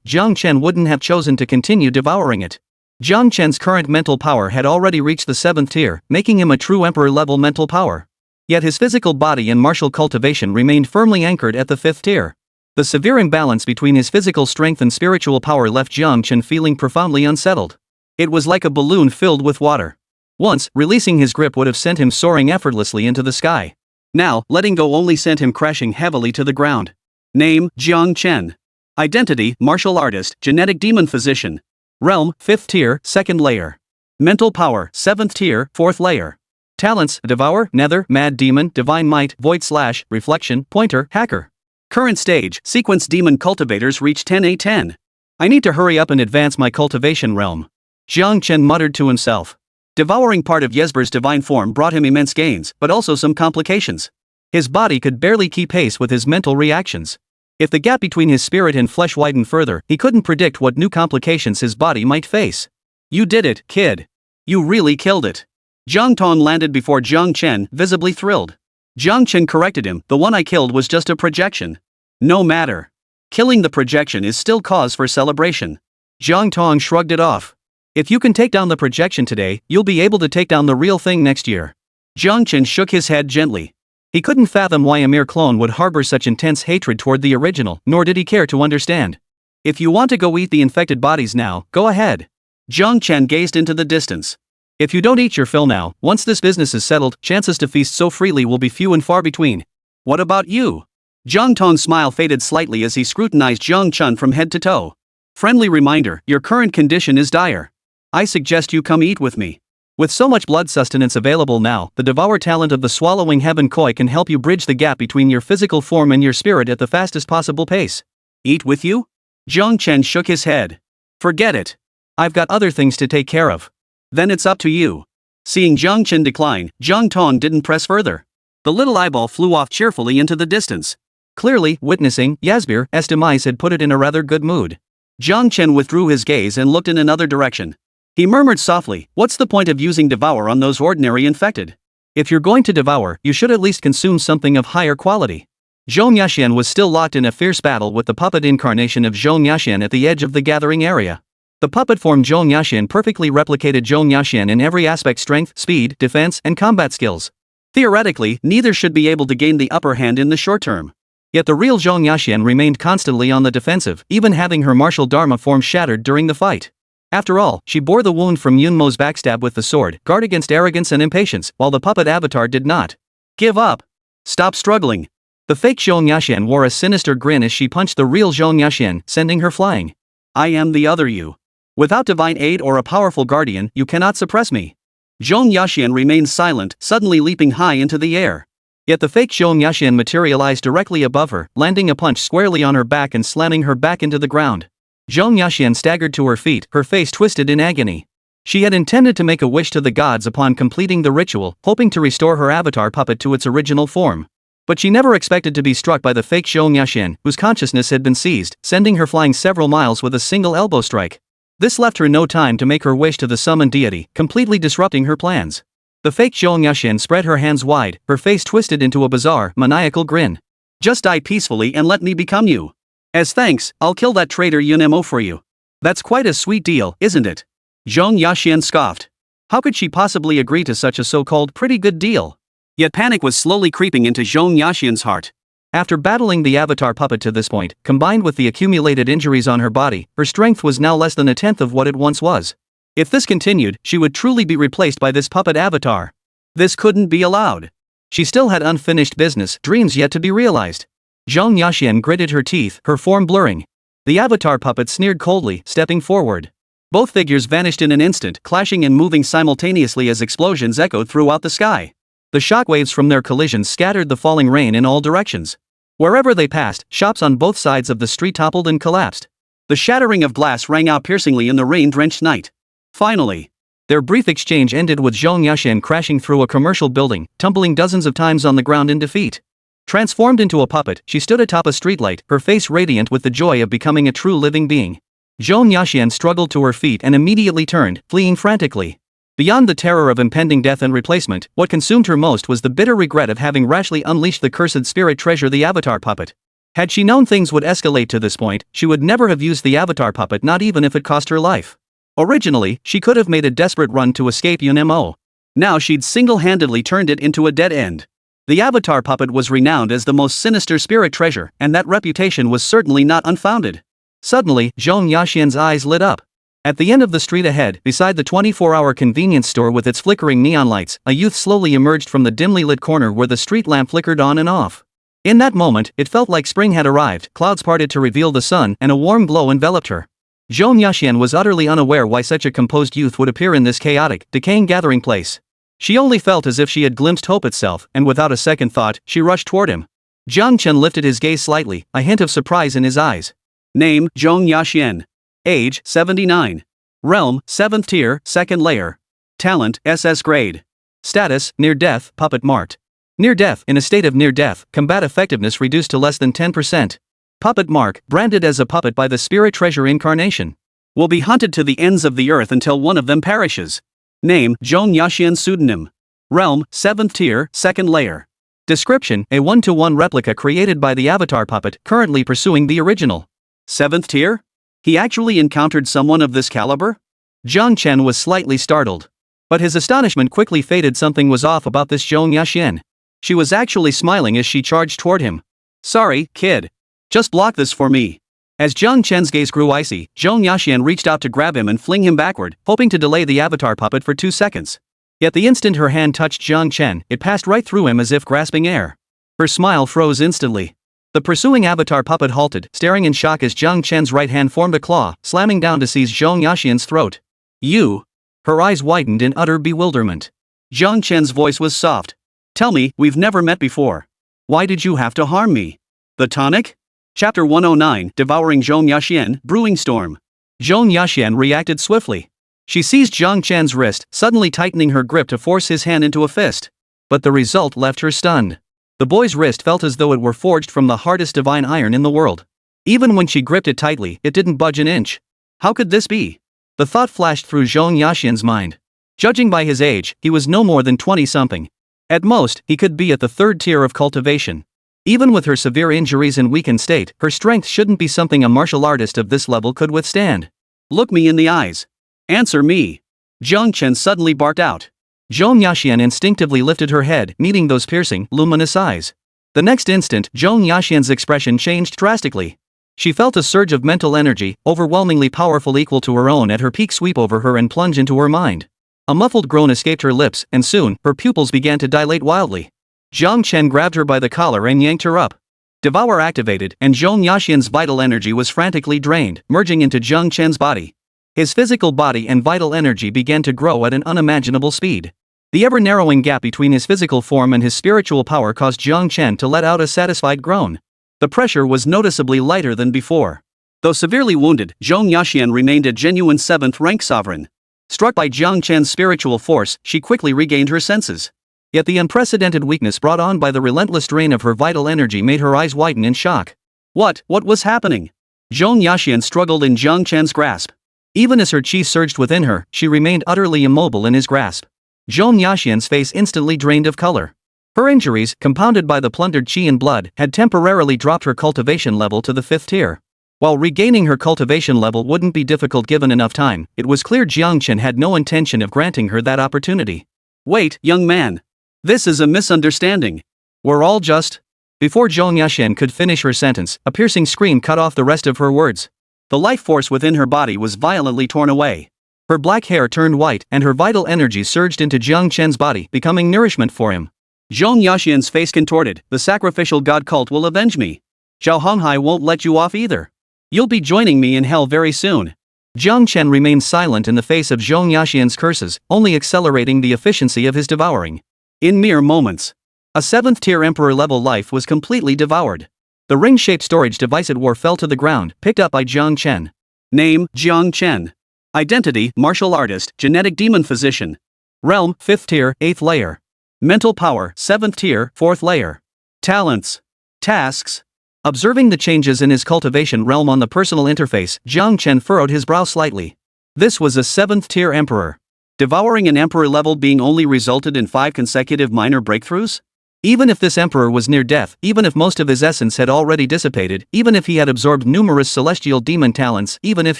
Jiang Qin wouldn't have chosen to continue devouring it. Jiang Qin's current mental power had already reached the 7th tier, making him a true emperor-level mental power. Yet his physical body and martial cultivation remained firmly anchored at the 5th tier. The severe imbalance between his physical strength and spiritual power left Jiang Qin feeling profoundly unsettled. It was like a balloon filled with water. Once, releasing his grip would have sent him soaring effortlessly into the sky. Now, letting go only sent him crashing heavily to the ground. Name, Jiang Qin. Identity, martial artist, genetic demon physician. Realm, 5th tier, 2nd layer. Mental power, 7th tier, 4th layer. Talents, Devour, Nether, Mad Demon, Divine Might, Void/, Reflection, Pointer, Hacker. Current stage, sequence demon cultivators reach 10A10. I need to hurry up and advance my cultivation realm. Jiang Chen muttered to himself. Devouring part of Yesber's divine form brought him immense gains, but also some complications. His body could barely keep pace with his mental reactions. If the gap between his spirit and flesh widened further, he couldn't predict what new complications his body might face. You did it, kid. You really killed it. Jiang Tong landed before Jiang Chen, visibly thrilled. Jiang Chen corrected him, the one I killed was just a projection. No matter. Killing the projection is still cause for celebration. Jiang Tong shrugged it off. If you can take down the projection today, you'll be able to take down the real thing next year. Jiang Chen shook his head gently. He couldn't fathom why a mere clone would harbor such intense hatred toward the original, nor did he care to understand. If you want to go eat the infected bodies now, go ahead. Jiang Chen gazed into the distance. If you don't eat your fill now, once this business is settled, chances to feast so freely will be few and far between. What about you? Jiang Tong's smile faded slightly as he scrutinized Jiang Chen from head to toe. Friendly reminder, your current condition is dire. I suggest you come eat with me. With so much blood sustenance available now, the Devour talent of the Swallowing Heaven Koi can help you bridge the gap between your physical form and your spirit at the fastest possible pace. Eat with you? Jiang Chen shook his head. Forget it. I've got other things to take care of. Then it's up to you. Seeing Jiang Chen decline, Jiang Tong didn't press further. The little eyeball flew off cheerfully into the distance. Clearly, witnessing Yasbir's demise had put it in a rather good mood. Jiang Chen withdrew his gaze and looked in another direction. He murmured softly, what's the point of using Devour on those ordinary infected? If you're going to devour, you should at least consume something of higher quality. Zhong Yaxian was still locked in a fierce battle with the puppet incarnation of Zhong Yaxian at the edge of the gathering area. The puppet form Zhong Yaxian perfectly replicated Zhong Yaxian in every aspect: strength, speed, defense, and combat skills. Theoretically, neither should be able to gain the upper hand in the short term. Yet the real Zhong Yaxian remained constantly on the defensive, even having her martial dharma form shattered during the fight. After all, she bore the wound from Yunmo's backstab with the sword, guard against arrogance and impatience, while the puppet avatar did not. Give up. Stop struggling. The fake Zhong Yaxian wore a sinister grin as she punched the real Zhong Yaxian, sending her flying. I am the other you. Without divine aid or a powerful guardian, you cannot suppress me. Zhong Yaxian remained silent, suddenly leaping high into the air. Yet the fake Zhong Yaxian materialized directly above her, landing a punch squarely on her back and slamming her back into the ground. Zhong Yaxian staggered to her feet, her face twisted in agony. She had intended to make a wish to the gods upon completing the ritual, hoping to restore her avatar puppet to its original form. But she never expected to be struck by the fake Zhong Yaxian, whose consciousness had been seized, sending her flying several miles with a single elbow strike. This left her no time to make her wish to the summoned deity, completely disrupting her plans. The fake Zhong Yaxian spread her hands wide, her face twisted into a bizarre, maniacal grin. Just die peacefully and let me become you. As thanks, I'll kill that traitor Yunmo for you. That's quite a sweet deal, isn't it? Zhong Yaxian scoffed. How could she possibly agree to such a so-called pretty good deal? Yet panic was slowly creeping into Zhong Yaxian's heart. After battling the avatar puppet to this point, combined with the accumulated injuries on her body, her strength was now less than a tenth of what it once was. If this continued, she would truly be replaced by this puppet avatar. This couldn't be allowed. She still had unfinished business, dreams yet to be realized. Zhong Yaxian gritted her teeth, her form blurring. The avatar puppet sneered coldly, stepping forward. Both figures vanished in an instant, clashing and moving simultaneously as explosions echoed throughout the sky. The shockwaves from their collisions scattered the falling rain in all directions. Wherever they passed, shops on both sides of the street toppled and collapsed. The shattering of glass rang out piercingly in the rain-drenched night. Finally, their brief exchange ended with Zhong Yaxian crashing through a commercial building, tumbling dozens of times on the ground in defeat. Transformed into a puppet, she stood atop a streetlight, her face radiant with the joy of becoming a true living being. Zhong Yaxian struggled to her feet and immediately turned, fleeing frantically. Beyond the terror of impending death and replacement, what consumed her most was the bitter regret of having rashly unleashed the cursed spirit treasure, the avatar puppet. Had she known things would escalate to this point, she would never have used the avatar puppet, not even if it cost her life. Originally, she could have made a desperate run to escape Yunmo. Now she'd single-handedly turned it into a dead end. The avatar puppet was renowned as the most sinister spirit treasure, and that reputation was certainly not unfounded. Suddenly, Zhong Yaxian's eyes lit up. At the end of the street ahead, beside the 24-hour convenience store with its flickering neon lights, a youth slowly emerged from the dimly lit corner where the street lamp flickered on and off. In that moment, it felt like spring had arrived, clouds parted to reveal the sun, and a warm glow enveloped her. Zhong Yaxian was utterly unaware why such a composed youth would appear in this chaotic, decaying gathering place. She only felt as if she had glimpsed hope itself, and without a second thought, she rushed toward him. Jiang Chen lifted his gaze slightly, a hint of surprise in his eyes. Name, Zhong Yaxian. Age, 79. Realm, 7th tier, 2nd layer. Talent, SS grade. Status, near death, puppet marked. Near death, in a state of near death, combat effectiveness reduced to less than 10%. Puppet mark, branded as a puppet by the spirit treasure incarnation. Will be hunted to the ends of the earth until one of them perishes. Name, Zhong Yaxian pseudonym. Realm, 7th tier, 2nd layer. Description, a 1-to-1 replica created by the avatar puppet, currently pursuing the original. 7th tier? He actually encountered someone of this caliber? Jiang Chen was slightly startled. But his astonishment quickly faded. Something was off about this Zhong Yaxian. She was actually smiling as she charged toward him. Sorry, kid. Just block this for me. As Jiang Chen's gaze grew icy, Zhong Yaxian reached out to grab him and fling him backward, hoping to delay the avatar puppet for 2 seconds. Yet the instant her hand touched Jiang Chen, it passed right through him as if grasping air. Her smile froze instantly. The pursuing avatar puppet halted, staring in shock as Jiang Chen's right hand formed a claw, slamming down to seize Zhong Yaxian's throat. You! Her eyes widened in utter bewilderment. Jiang Chen's voice was soft. Tell me, we've never met before. Why did you have to harm me? The tonic? Chapter 109, Devouring Zhong Yaxian, Brewing Storm. Zhong Yaxian reacted swiftly. She seized Jiang Chen's wrist, suddenly tightening her grip to force his hand into a fist. But the result left her stunned. The boy's wrist felt as though it were forged from the hardest divine iron in the world. Even when she gripped it tightly, it didn't budge an inch. How could this be? The thought flashed through Zhong Yaxian's mind. Judging by his age, he was no more than 20-something. At most, he could be at the 3rd tier of cultivation. Even with her severe injuries and weakened state, her strength shouldn't be something a martial artist of this level could withstand. Look me in the eyes. Answer me. Jiang Chen suddenly barked out. Zhong Yaxian instinctively lifted her head, meeting those piercing, luminous eyes. The next instant, Zhong Yaxian's expression changed drastically. She felt a surge of mental energy, overwhelmingly powerful, equal to her own, at her peak sweep over her and plunge into her mind. A muffled groan escaped her lips, and soon, her pupils began to dilate wildly. Jiang Chen grabbed her by the collar and yanked her up. Devour activated, and Zhong Yaxian's vital energy was frantically drained, merging into Jiang Chen's body. His physical body and vital energy began to grow at an unimaginable speed. The ever-narrowing gap between his physical form and his spiritual power caused Jiang Chen to let out a satisfied groan. The pressure was noticeably lighter than before. Though severely wounded, Zhong Yaxian remained a genuine 7th-rank sovereign. Struck by Jiang Chen's spiritual force, she quickly regained her senses. Yet the unprecedented weakness brought on by the relentless drain of her vital energy made her eyes widen in shock. What was happening? Zhong Yaxian struggled in Jiang Chen's grasp. Even as her chi surged within her, she remained utterly immobile in his grasp. Zhong Yaxian's face instantly drained of color. Her injuries, compounded by the plundered chi and blood, had temporarily dropped her cultivation level to the 5th tier. While regaining her cultivation level wouldn't be difficult given enough time, it was clear Jiang Chen had no intention of granting her that opportunity. Wait, young man. This is a misunderstanding. We're all just... Before Zhong Yaxian could finish her sentence, a piercing scream cut off the rest of her words. The life force within her body was violently torn away. Her black hair turned white, and her vital energy surged into Jiang Chen's body, becoming nourishment for him. Zhong Yaxian's face contorted. The sacrificial god cult will avenge me. Zhao Honghai won't let you off either. You'll be joining me in hell very soon. Jiang Chen remained silent in the face of Zhong Yaxian's curses, only accelerating the efficiency of his devouring. In mere moments, a 7th-tier emperor-level life was completely devoured. The ring-shaped storage device it wore fell to the ground, picked up by Jiang Chen. Name, Jiang Chen. Identity, martial artist, genetic demon physician. Realm, 5th tier, 8th layer. Mental power, 7th tier, 4th layer. Talents. Tasks. Observing the changes in his cultivation realm on the personal interface, Jiang Chen furrowed his brow slightly. This was a 7th-tier emperor. Devouring an emperor level being only resulted in 5 consecutive minor breakthroughs? Even if this emperor was near death, even if most of his essence had already dissipated, even if he had absorbed numerous celestial demon talents, even if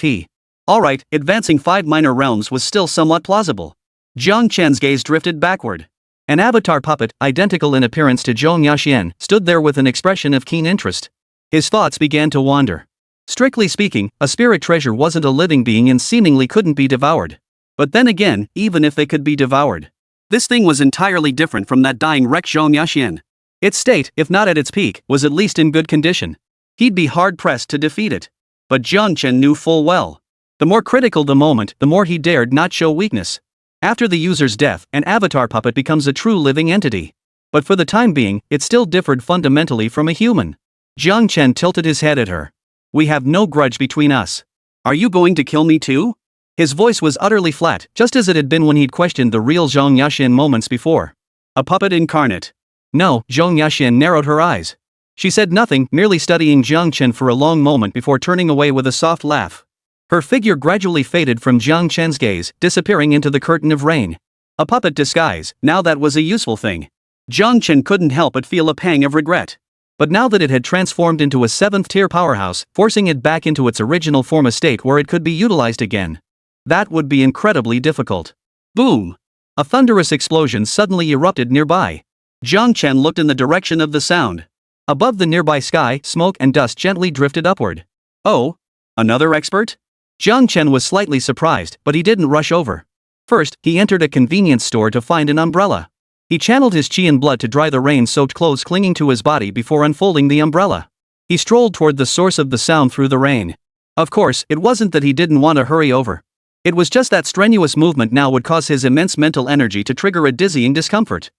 he... Alright, advancing 5 minor realms was still somewhat plausible. Jiang Chen's gaze drifted backward. An avatar puppet, identical in appearance to Zhong Yaxian, stood there with an expression of keen interest. His thoughts began to wander. Strictly speaking, a spirit treasure wasn't a living being and seemingly couldn't be devoured. But then again, even if they could be devoured, this thing was entirely different from that dying wreck Zhong Yaxian. Its state, if not at its peak, was at least in good condition. He'd be hard-pressed to defeat it. But Jiang Chen knew full well. The more critical the moment, the more he dared not show weakness. After the user's death, an avatar puppet becomes a true living entity. But for the time being, it still differed fundamentally from a human. Jiang Chen tilted his head at her. We have no grudge between us. Are you going to kill me too? His voice was utterly flat, just as it had been when he'd questioned the real Zhong Yaxin moments before. A puppet incarnate. No, Zhong Yaxin narrowed her eyes. She said nothing, merely studying Jiang Chen for a long moment before turning away with a soft laugh. Her figure gradually faded from Jiang Chen's gaze, disappearing into the curtain of rain. A puppet disguise, now that was a useful thing. Jiang Chen couldn't help but feel a pang of regret. But now that it had transformed into a 7th-tier powerhouse, forcing it back into its original form, a state where it could be utilized again. That would be incredibly difficult. Boom! A thunderous explosion suddenly erupted nearby. Jiang Chen looked in the direction of the sound. Above the nearby sky, smoke and dust gently drifted upward. Oh? Another expert? Jiang Chen was slightly surprised, but he didn't rush over. First, he entered a convenience store to find an umbrella. He channeled his qi and blood to dry the rain-soaked clothes clinging to his body before unfolding the umbrella. He strolled toward the source of the sound through the rain. Of course, it wasn't that he didn't want to hurry over. It was just that strenuous movement now would cause his immense mental energy to trigger a dizzying discomfort.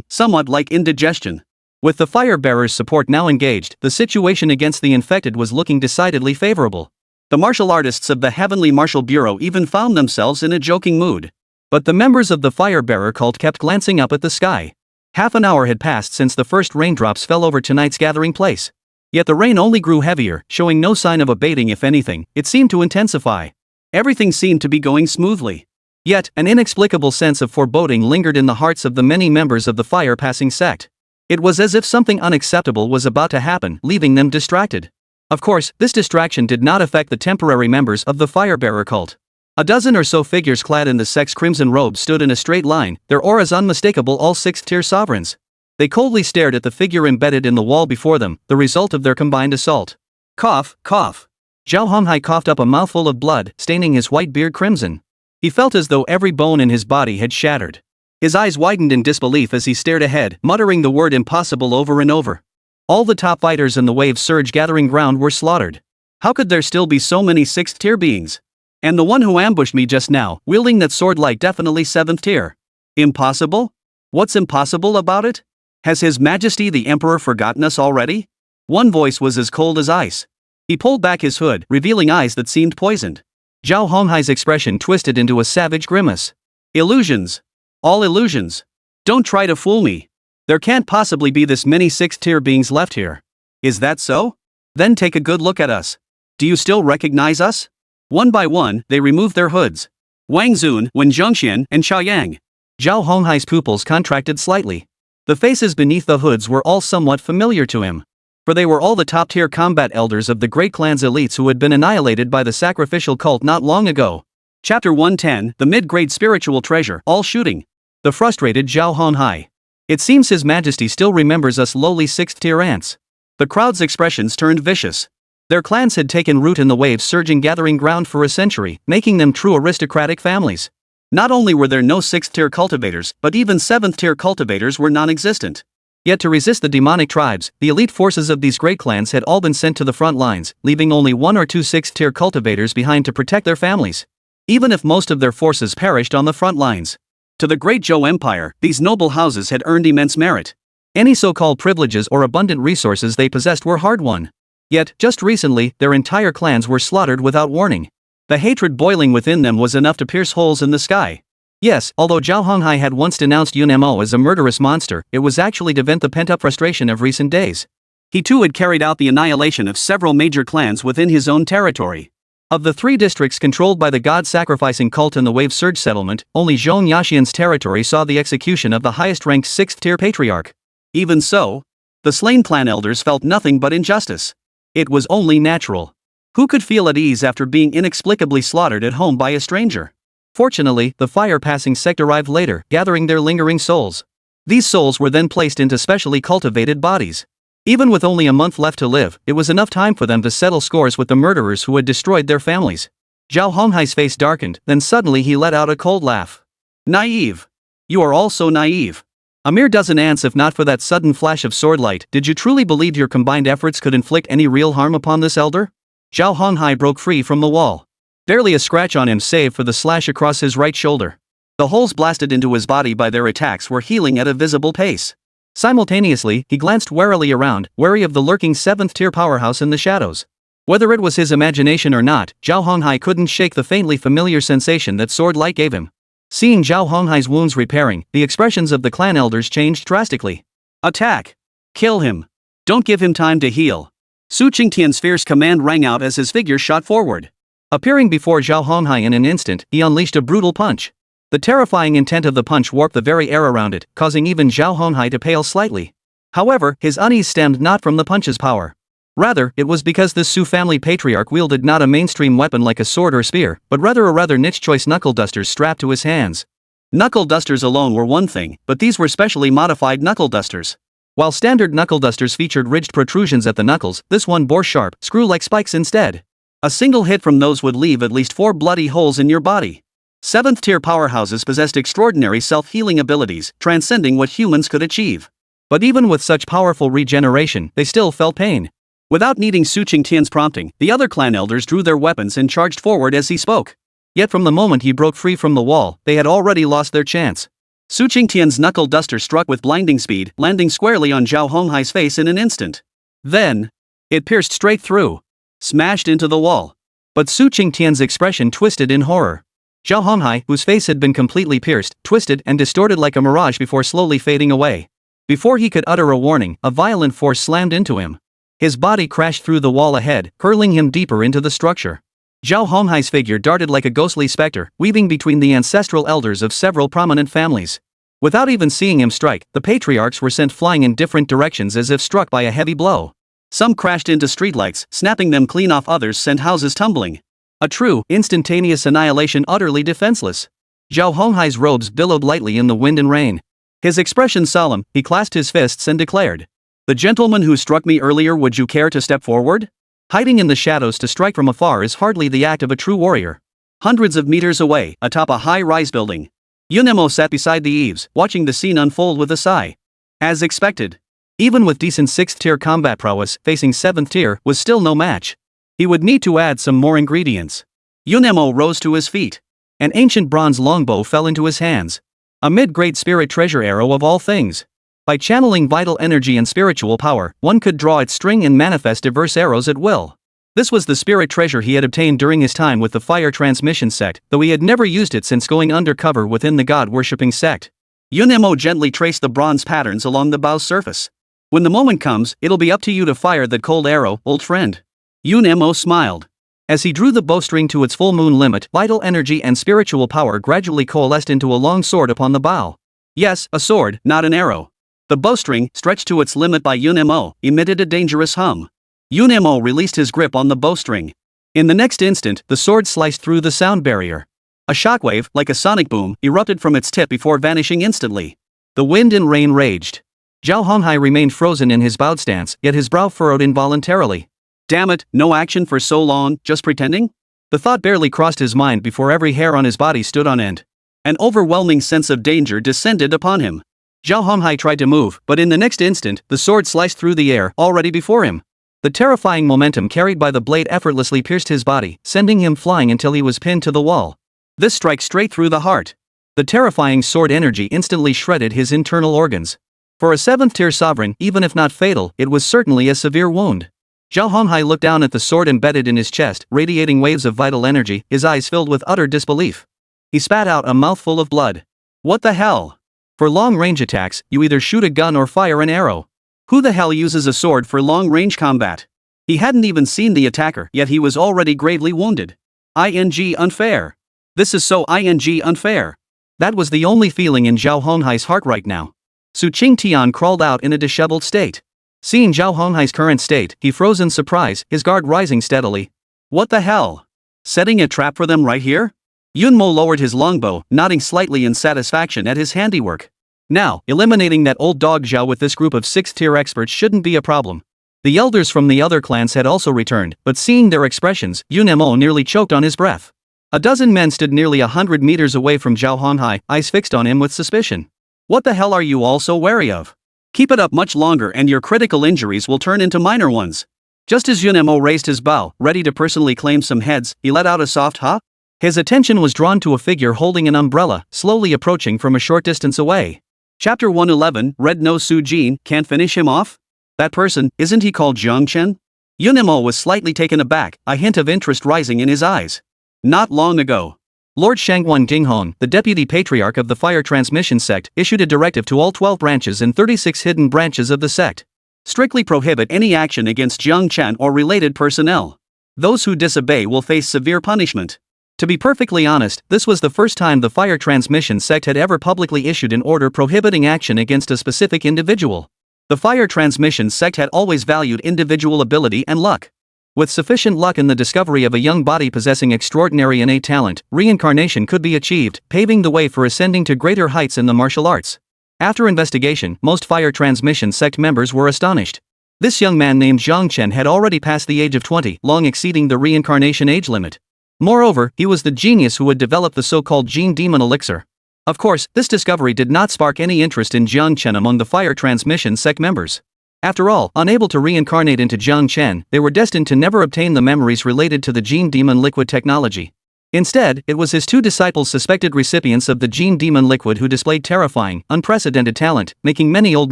Somewhat like indigestion. With the fire-bearers' support now engaged, the situation against the infected was looking decidedly favorable. The martial artists of the Heavenly Martial Bureau even found themselves in a joking mood. But the members of the fire-bearer cult kept glancing up at the sky. Half an hour had passed since the first raindrops fell over tonight's gathering place. Yet the rain only grew heavier, showing no sign of abating. If anything, it seemed to intensify. Everything seemed to be going smoothly. Yet, an inexplicable sense of foreboding lingered in the hearts of the many members of the fire-passing sect. It was as if something unacceptable was about to happen, leaving them distracted. Of course, this distraction did not affect the temporary members of the fire-bearer cult. A dozen or so figures clad in the sect's crimson robes stood in a straight line, their auras unmistakable, all 6th-tier sovereigns. They coldly stared at the figure embedded in the wall before them, the result of their combined assault. Cough, cough. Zhao Honghai coughed up a mouthful of blood, staining his white beard crimson. He felt as though every bone in his body had shattered. His eyes widened in disbelief as he stared ahead, muttering the word impossible over and over. All the top fighters in the Wave Surge gathering ground were slaughtered. How could there still be so many 6th-tier beings? And the one who ambushed me just now, wielding that sword, like definitely 7th tier. Impossible? What's impossible about it? Has His Majesty the Emperor forgotten us already? One voice was as cold as ice. He pulled back his hood, revealing eyes that seemed poisoned. Zhao Honghai's expression twisted into a savage grimace. Illusions. All illusions. Don't try to fool me. There can't possibly be this many 6th-tier beings left here. Is that so? Then take a good look at us. Do you still recognize us? One by one, they removed their hoods. Wang Zun, Wen Zhongxian, and Xiaoyang. Zhao Honghai's pupils contracted slightly. The faces beneath the hoods were all somewhat familiar to him. For they were all the top-tier combat elders of the Great Clan's elites who had been annihilated by the sacrificial cult not long ago. Chapter 110, The Mid-Grade Spiritual Treasure, All Shooting. The frustrated Zhao Honghai. It seems His Majesty still remembers us lowly 6th-tier ants. The crowd's expressions turned vicious. Their clans had taken root in the Waves Surging gathering ground for a century, making them true aristocratic families. Not only were there no 6th-tier cultivators, but even 7th-tier cultivators were non-existent. Yet to resist the demonic tribes, the elite forces of these great clans had all been sent to the front lines, leaving only 1 or 2 6th-tier cultivators behind to protect their families. Even if most of their forces perished on the front lines. To the Great Zhou Empire, these noble houses had earned immense merit. Any so-called privileges or abundant resources they possessed were hard-won. Yet, just recently, their entire clans were slaughtered without warning. The hatred boiling within them was enough to pierce holes in the sky. Yes, although Zhao Honghai had once denounced Yun Mo as a murderous monster, it was actually to vent the pent-up frustration of recent days. He too had carried out the annihilation of several major clans within his own territory. Of the 3 districts controlled by the god-sacrificing cult in the Wave Surge settlement, only Zhong Yaxian's territory saw the execution of the highest-ranked 6th-tier patriarch. Even so, the slain clan elders felt nothing but injustice. It was only natural. Who could feel at ease after being inexplicably slaughtered at home by a stranger? Fortunately, the fire-passing sect arrived later, gathering their lingering souls. These souls were then placed into specially cultivated bodies. Even with only a month left to live, it was enough time for them to settle scores with the murderers who had destroyed their families. Zhao Honghai's face darkened, then suddenly he let out a cold laugh. Naive. You are all so naive. A mere dozen ants. If not for that sudden flash of sword light, did you truly believe your combined efforts could inflict any real harm upon this elder? Zhao Honghai broke free from the wall. Barely a scratch on him save for the slash across his right shoulder. The holes blasted into his body by their attacks were healing at a visible pace. Simultaneously, he glanced warily around, wary of the lurking 7th-tier powerhouse in the shadows. Whether it was his imagination or not, Zhao Honghai couldn't shake the faintly familiar sensation that sword light gave him. Seeing Zhao Honghai's wounds repairing, the expressions of the clan elders changed drastically. Attack! Kill him! Don't give him time to heal. Su Qingtian's fierce command rang out as his figure shot forward. Appearing before Zhao Honghai in an instant, he unleashed a brutal punch. The terrifying intent of the punch warped the very air around it, causing even Zhao Honghai to pale slightly. However, his unease stemmed not from the punch's power. Rather, it was because this Su family patriarch wielded not a mainstream weapon like a sword or spear, but rather a rather niche choice knuckle dusters strapped to his hands. Knuckle dusters alone were one thing, but these were specially modified knuckle dusters. While standard knuckle dusters featured ridged protrusions at the knuckles, this one bore sharp, screw-like spikes instead. A single hit from those would leave at least 4 bloody holes in your body. 7th-tier powerhouses possessed extraordinary self-healing abilities, transcending what humans could achieve. But even with such powerful regeneration, they still felt pain. Without needing Su Qingtian's prompting, the other clan elders drew their weapons and charged forward as he spoke. Yet from the moment he broke free from the wall, they had already lost their chance. Su Qingtian's knuckle duster struck with blinding speed, landing squarely on Zhao Honghai's face in an instant. Then, it pierced straight through, smashed into the wall. But Su Qingtian's expression twisted in horror. Zhao Honghai, whose face had been completely pierced, twisted and distorted like a mirage before slowly fading away. Before he could utter a warning, a violent force slammed into him. His body crashed through the wall ahead, hurling him deeper into the structure. Zhao Honghai's figure darted like a ghostly specter, weaving between the ancestral elders of several prominent families. Without even seeing him strike, the patriarchs were sent flying in different directions as if struck by a heavy blow. Some crashed into streetlights, snapping them clean off, others sent houses tumbling. A true, instantaneous annihilation, utterly defenseless. Zhao Honghai's robes billowed lightly in the wind and rain. His expression solemn, he clasped his fists and declared, "The gentleman who struck me earlier, would you care to step forward?" Hiding in the shadows to strike from afar is hardly the act of a true warrior. Hundreds of meters away, atop a high-rise building, Yunemo sat beside the eaves, watching the scene unfold with a sigh. As expected, even with decent 6th-tier combat prowess, facing 7th-tier was still no match. He would need to add some more ingredients. Yunemo rose to his feet. An ancient bronze longbow fell into his hands. A mid-grade spirit treasure arrow of all things. By channeling vital energy and spiritual power, one could draw its string and manifest diverse arrows at will. This was the spirit treasure he had obtained during his time with the Fire Transmission sect, though he had never used it since going undercover within the god-worshipping sect. Yunemo gently traced the bronze patterns along the bow's surface. "When the moment comes, it'll be up to you to fire that cold arrow, old friend." Yunemo smiled. As he drew the bowstring to its full moon limit, vital energy and spiritual power gradually coalesced into a long sword upon the bow. Yes, a sword, not an arrow. The bowstring, stretched to its limit by Yunemo, emitted a dangerous hum. Yunemo released his grip on the bowstring. In the next instant, the sword sliced through the sound barrier. A shockwave, like a sonic boom, erupted from its tip before vanishing instantly. The wind and rain raged. Zhao Honghai remained frozen in his bowed stance, yet his brow furrowed involuntarily. Damn it, no action for so long, just pretending? The thought barely crossed his mind before every hair on his body stood on end. An overwhelming sense of danger descended upon him. Zhao Honghai tried to move, but in the next instant, the sword sliced through the air, already before him. The terrifying momentum carried by the blade effortlessly pierced his body, sending him flying until he was pinned to the wall. This strike straight through the heart. The terrifying sword energy instantly shredded his internal organs. For a 7th-tier sovereign, even if not fatal, it was certainly a severe wound. Zhao Honghai looked down at the sword embedded in his chest, radiating waves of vital energy, his eyes filled with utter disbelief. He spat out a mouthful of blood. What the hell? For long-range attacks, you either shoot a gun or fire an arrow. Who the hell uses a sword for long-range combat? He hadn't even seen the attacker, yet he was already gravely wounded. Unfair. This is so unfair. That was the only feeling in Zhao Honghai's heart right now. Su Qingtian crawled out in a disheveled state. Seeing Zhao Honghai's current state, he froze in surprise, his guard rising steadily. What the hell? Setting a trap for them right here? Yunmo lowered his longbow, nodding slightly in satisfaction at his handiwork. Now, eliminating that old dog Zhao with this group of 6th-tier experts shouldn't be a problem. The elders from the other clans had also returned, but seeing their expressions, Yunemo nearly choked on his breath. A dozen men stood nearly 100 meters away from Zhao Honghai, eyes fixed on him with suspicion. What the hell are you all so wary of? Keep it up much longer and your critical injuries will turn into minor ones. Just as Yunemo raised his bow, ready to personally claim some heads, he let out a soft "huh?" His attention was drawn to a figure holding an umbrella, slowly approaching from a short distance away. Chapter 111, Red Nose Su-jin, can't finish him off? That person, isn't he called Zhang Chen? Yunemo was slightly taken aback, a hint of interest rising in his eyes. Not long ago, Lord Shangwan Dinghong, the deputy patriarch of the fire transmission sect, issued a directive to all 12 branches and 36 hidden branches of the sect. Strictly prohibit any action against Zhang Chen or related personnel. Those who disobey will face severe punishment. To be perfectly honest, this was the first time the fire transmission sect had ever publicly issued an order prohibiting action against a specific individual. The fire transmission sect had always valued individual ability and luck. With sufficient luck in the discovery of a young body possessing extraordinary innate talent, reincarnation could be achieved, paving the way for ascending to greater heights in the martial arts. After investigation, most fire transmission sect members were astonished. This young man named Zhang Chen had already passed the age of 20, long exceeding the reincarnation age limit. Moreover, he was the genius who had developed the so-called Gene Demon Elixir. Of course, this discovery did not spark any interest in Zhang Chen among the fire transmission sect members. After all, unable to reincarnate into Zhang Chen, they were destined to never obtain the memories related to the Gene Demon Liquid technology. Instead, it was his two disciples, suspected recipients of the Gene Demon Liquid, who displayed terrifying, unprecedented talent, making many old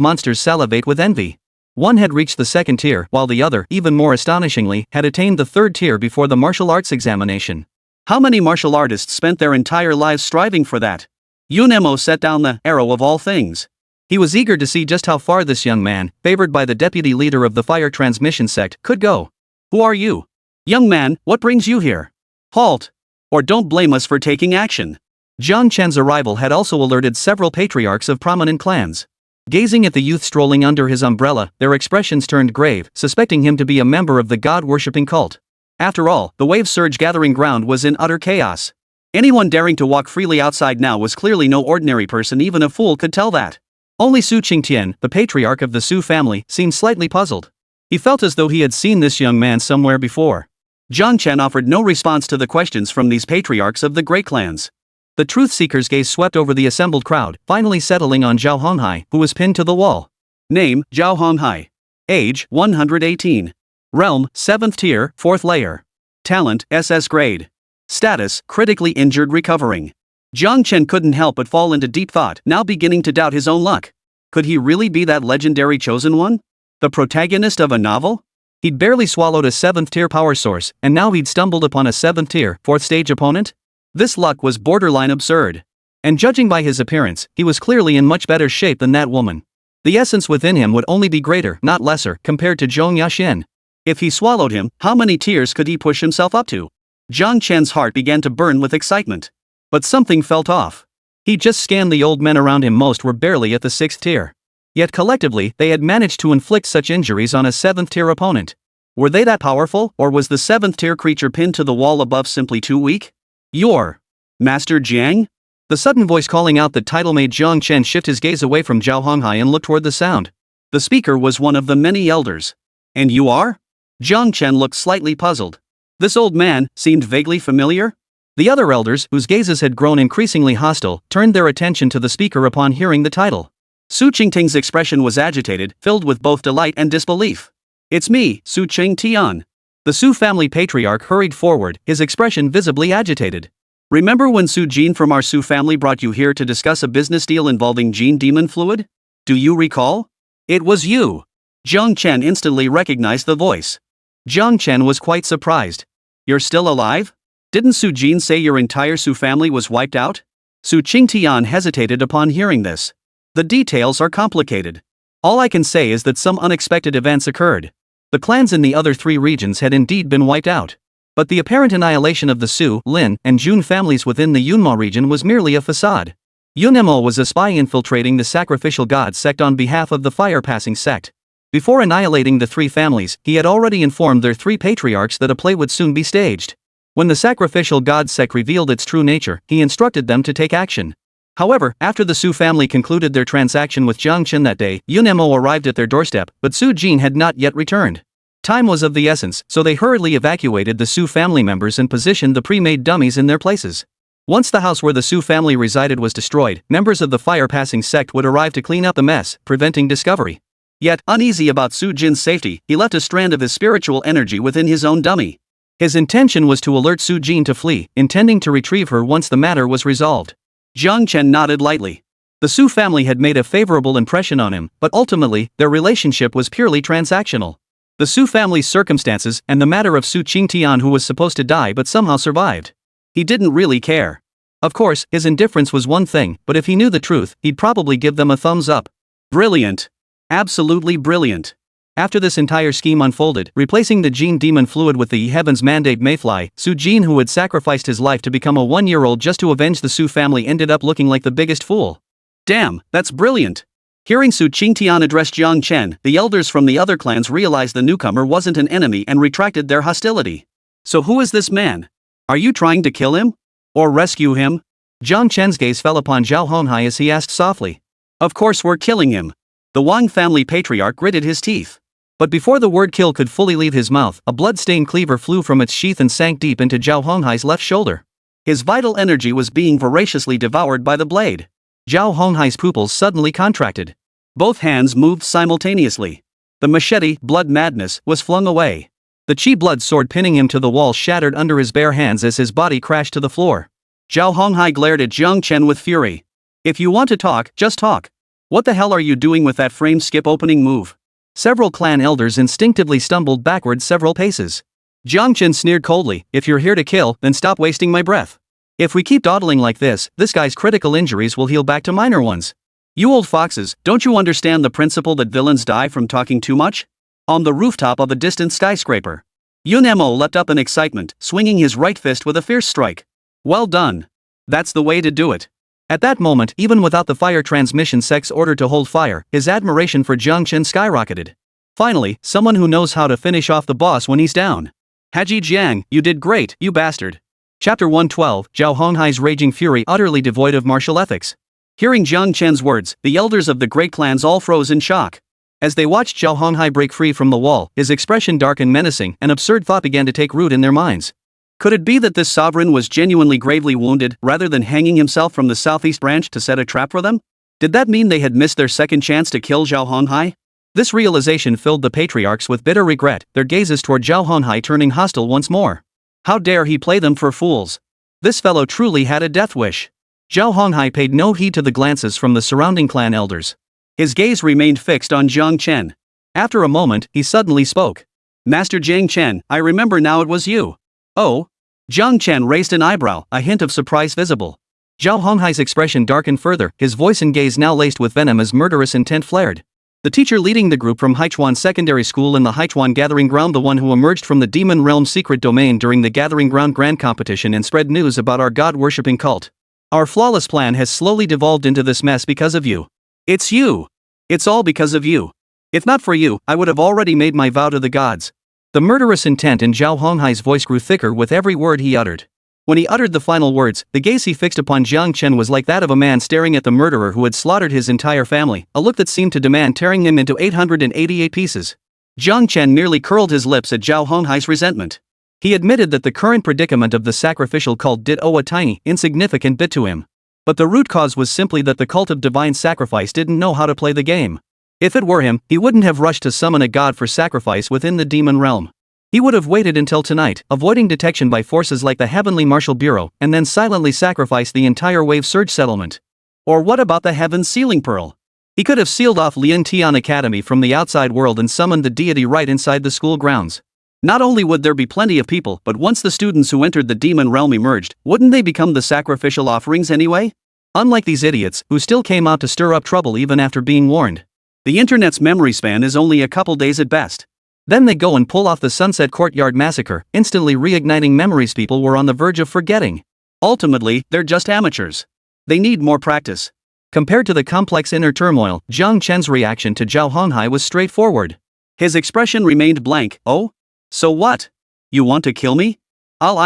monsters salivate with envy. One had reached the second tier, while the other, even more astonishingly, had attained the third tier before the martial arts examination. How many martial artists spent their entire lives striving for that? Yunemo set down the arrow of all things. He was eager to see just how far this young man, favored by the deputy leader of the fire transmission sect, could go. Who are you? Young man, what brings you here? Halt! Or don't blame us for taking action. Zhang Chen's arrival had also alerted several patriarchs of prominent clans. Gazing at the youth strolling under his umbrella, their expressions turned grave, suspecting him to be a member of the god-worshipping cult. After all, the wave surge gathering ground was in utter chaos. Anyone daring to walk freely outside now was clearly no ordinary person, even a fool could tell that. Only Su Qingtian, the patriarch of the Su family, seemed slightly puzzled. He felt as though he had seen this young man somewhere before. Zhang Chen offered no response to the questions from these patriarchs of the great clans. The truth-seeker's gaze swept over the assembled crowd, finally settling on Zhao Honghai, who was pinned to the wall. Name, Zhao Honghai. Age, 118. Realm, 7th tier, 4th layer. Talent, SS grade. Status, critically injured recovering. Zhang Chen couldn't help but fall into deep thought, now beginning to doubt his own luck. Could he really be that legendary chosen one? The protagonist of a novel? He'd barely swallowed a 7th tier power source, and now he'd stumbled upon a 7th tier, 4th stage opponent? This luck was borderline absurd. And judging by his appearance, he was clearly in much better shape than that woman. The essence within him would only be greater, not lesser, compared to Zhong Yaxin. If he swallowed him, how many tiers could he push himself up to? Zhang Chen's heart began to burn with excitement. But something felt off. He just scanned the old men around him. Most were barely at the 6th tier. Yet collectively, they had managed to inflict such injuries on a 7th tier opponent. Were they that powerful, or was the 7th tier creature pinned to the wall above simply too weak? Your Master Jiang? The sudden voice calling out the title made Zhang Chen shift his gaze away from Zhao Honghai and look toward the sound. The speaker was one of the many elders. And you are? Zhang Chen looked slightly puzzled. This old man seemed vaguely familiar? The other elders, whose gazes had grown increasingly hostile, turned their attention to the speaker upon hearing the title. Su Qingting's expression was agitated, filled with both delight and disbelief. It's me, Su Qingtian. The Su family patriarch hurried forward, his expression visibly agitated. Remember when Su Jin from our Su family brought you here to discuss a business deal involving Gene Demon Fluid? Do you recall? It was you. Zhang Chen instantly recognized the voice. Zhang Chen was quite surprised. You're still alive? Didn't Su Jin say your entire Su family was wiped out? Su Qingtian hesitated upon hearing this. The details are complicated. All I can say is that some unexpected events occurred. The clans in the other 3 regions had indeed been wiped out. But the apparent annihilation of the Su, Lin, and Jun families within the Yunma region was merely a facade. Yunemo was a spy infiltrating the sacrificial god sect on behalf of the fire-passing sect. Before annihilating the 3 families, he had already informed their 3 patriarchs that a play would soon be staged. When the sacrificial god sect revealed its true nature, he instructed them to take action. However, after the Su family concluded their transaction with Zhang Chen that day, Yunemo arrived at their doorstep, but Su Jin had not yet returned. Time was of the essence, so they hurriedly evacuated the Su family members and positioned the pre-made dummies in their places. Once the house where the Su family resided was destroyed, members of the fire-passing sect would arrive to clean up the mess, preventing discovery. Yet, uneasy about Su Jin's safety, he left a strand of his spiritual energy within his own dummy. His intention was to alert Su Jin to flee, intending to retrieve her once the matter was resolved. Zhang Chen nodded lightly. The Su family had made a favorable impression on him, but ultimately, their relationship was purely transactional. The Su family's circumstances and the matter of Su Qingtian, who was supposed to die but somehow survived. He didn't really care. Of course, his indifference was one thing, but if he knew the truth, he'd probably give them a thumbs up. Brilliant. Absolutely brilliant. After this entire scheme unfolded, replacing the Gene demon fluid with the Heavens Mandate Mayfly, Su Jin, who had sacrificed his life to become a 1-year-old just to avenge the Su family, ended up looking like the biggest fool. Damn, that's brilliant. Hearing Su Qingtian address Jiang Chen, the elders from the other clans realized the newcomer wasn't an enemy and retracted their hostility. So who is this man? Are you trying to kill him? Or rescue him? Jiang Chen's gaze fell upon Zhao Honghai as he asked softly. Of course we're killing him. The Wang family patriarch gritted his teeth. But before the word kill could fully leave his mouth, a blood-stained cleaver flew from its sheath and sank deep into Zhao Honghai's left shoulder. His vital energy was being voraciously devoured by the blade. Zhao Honghai's pupils suddenly contracted. Both hands moved simultaneously. The machete, blood madness, was flung away. The chi blood sword pinning him to the wall shattered under his bare hands as his body crashed to the floor. Zhao Honghai glared at Jiang Chen with fury. If you want to talk, just talk. What the hell are you doing with that frame skip opening move? Several clan elders instinctively stumbled backward several paces. Jiang Chen sneered coldly, if you're here to kill, then stop wasting my breath. If we keep dawdling like this guy's critical injuries will heal back to minor ones. You old foxes, don't you understand the principle that villains die from talking too much? On the rooftop of a distant skyscraper, Yun Mo leapt up in excitement, swinging his right fist with a fierce strike. Well done. That's the way to do it. At that moment, even without the fire transmission sec's order to hold fire, his admiration for Jiang Chen skyrocketed. Finally, someone who knows how to finish off the boss when he's down. Haji Jiang, you did great, you bastard. Chapter 112, Zhao Honghai's raging fury utterly devoid of martial ethics. Hearing Jiang Chen's words, the elders of the great clans all froze in shock. As they watched Zhao Honghai break free from the wall, his expression dark and menacing, an absurd thought began to take root in their minds. Could it be that this sovereign was genuinely gravely wounded rather than hanging himself from the southeast branch to set a trap for them? Did that mean they had missed their second chance to kill Zhao Honghai? This realization filled the patriarchs with bitter regret, their gazes toward Zhao Honghai turning hostile once more. How dare he play them for fools? This fellow truly had a death wish. Zhao Honghai paid no heed to the glances from the surrounding clan elders. His gaze remained fixed on Jiang Chen. After a moment, he suddenly spoke. Master Jiang Chen, I remember now it was you. Oh? Jiang Chen raised an eyebrow, a hint of surprise visible. Zhao Honghai's expression darkened further, his voice and gaze now laced with venom as murderous intent flared. The teacher leading the group from Haichuan Secondary School in the Haichuan Gathering Ground, the one who emerged from the Demon Realm secret domain during the Gathering Ground Grand Competition and spread news about our god-worshipping cult. Our flawless plan has slowly devolved into this mess because of you. It's you. It's all because of you. If not for you, I would have already made my vow to the gods. The murderous intent in Zhao Honghai's voice grew thicker with every word he uttered. When he uttered the final words, the gaze he fixed upon Jiang Chen was like that of a man staring at the murderer who had slaughtered his entire family, a look that seemed to demand tearing him into 888 pieces. Jiang Chen merely curled his lips at Zhao Honghai's resentment. He admitted that the current predicament of the sacrificial cult did owe a tiny, insignificant bit to him. But the root cause was simply that the cult of divine sacrifice didn't know how to play the game. If it were him, he wouldn't have rushed to summon a god for sacrifice within the demon realm. He would have waited until tonight, avoiding detection by forces like the Heavenly Martial Bureau, and then silently sacrificed the entire Wave Surge settlement. Or what about the Heaven's Sealing Pearl? He could have sealed off Lian Tian Academy from the outside world and summoned the deity right inside the school grounds. Not only would there be plenty of people, but once the students who entered the demon realm emerged, wouldn't they become the sacrificial offerings anyway? Unlike these idiots, who still came out to stir up trouble even after being warned. The internet's memory span is only a couple days at best. Then they go and pull off the Sunset Courtyard massacre, instantly reigniting memories people were on the verge of forgetting. Ultimately, they're just amateurs. They need more practice. Compared to the complex inner turmoil, Jiang Chen's reaction to Zhao Honghai was straightforward. His expression remained blank. Oh? So what? You want to kill me? I'll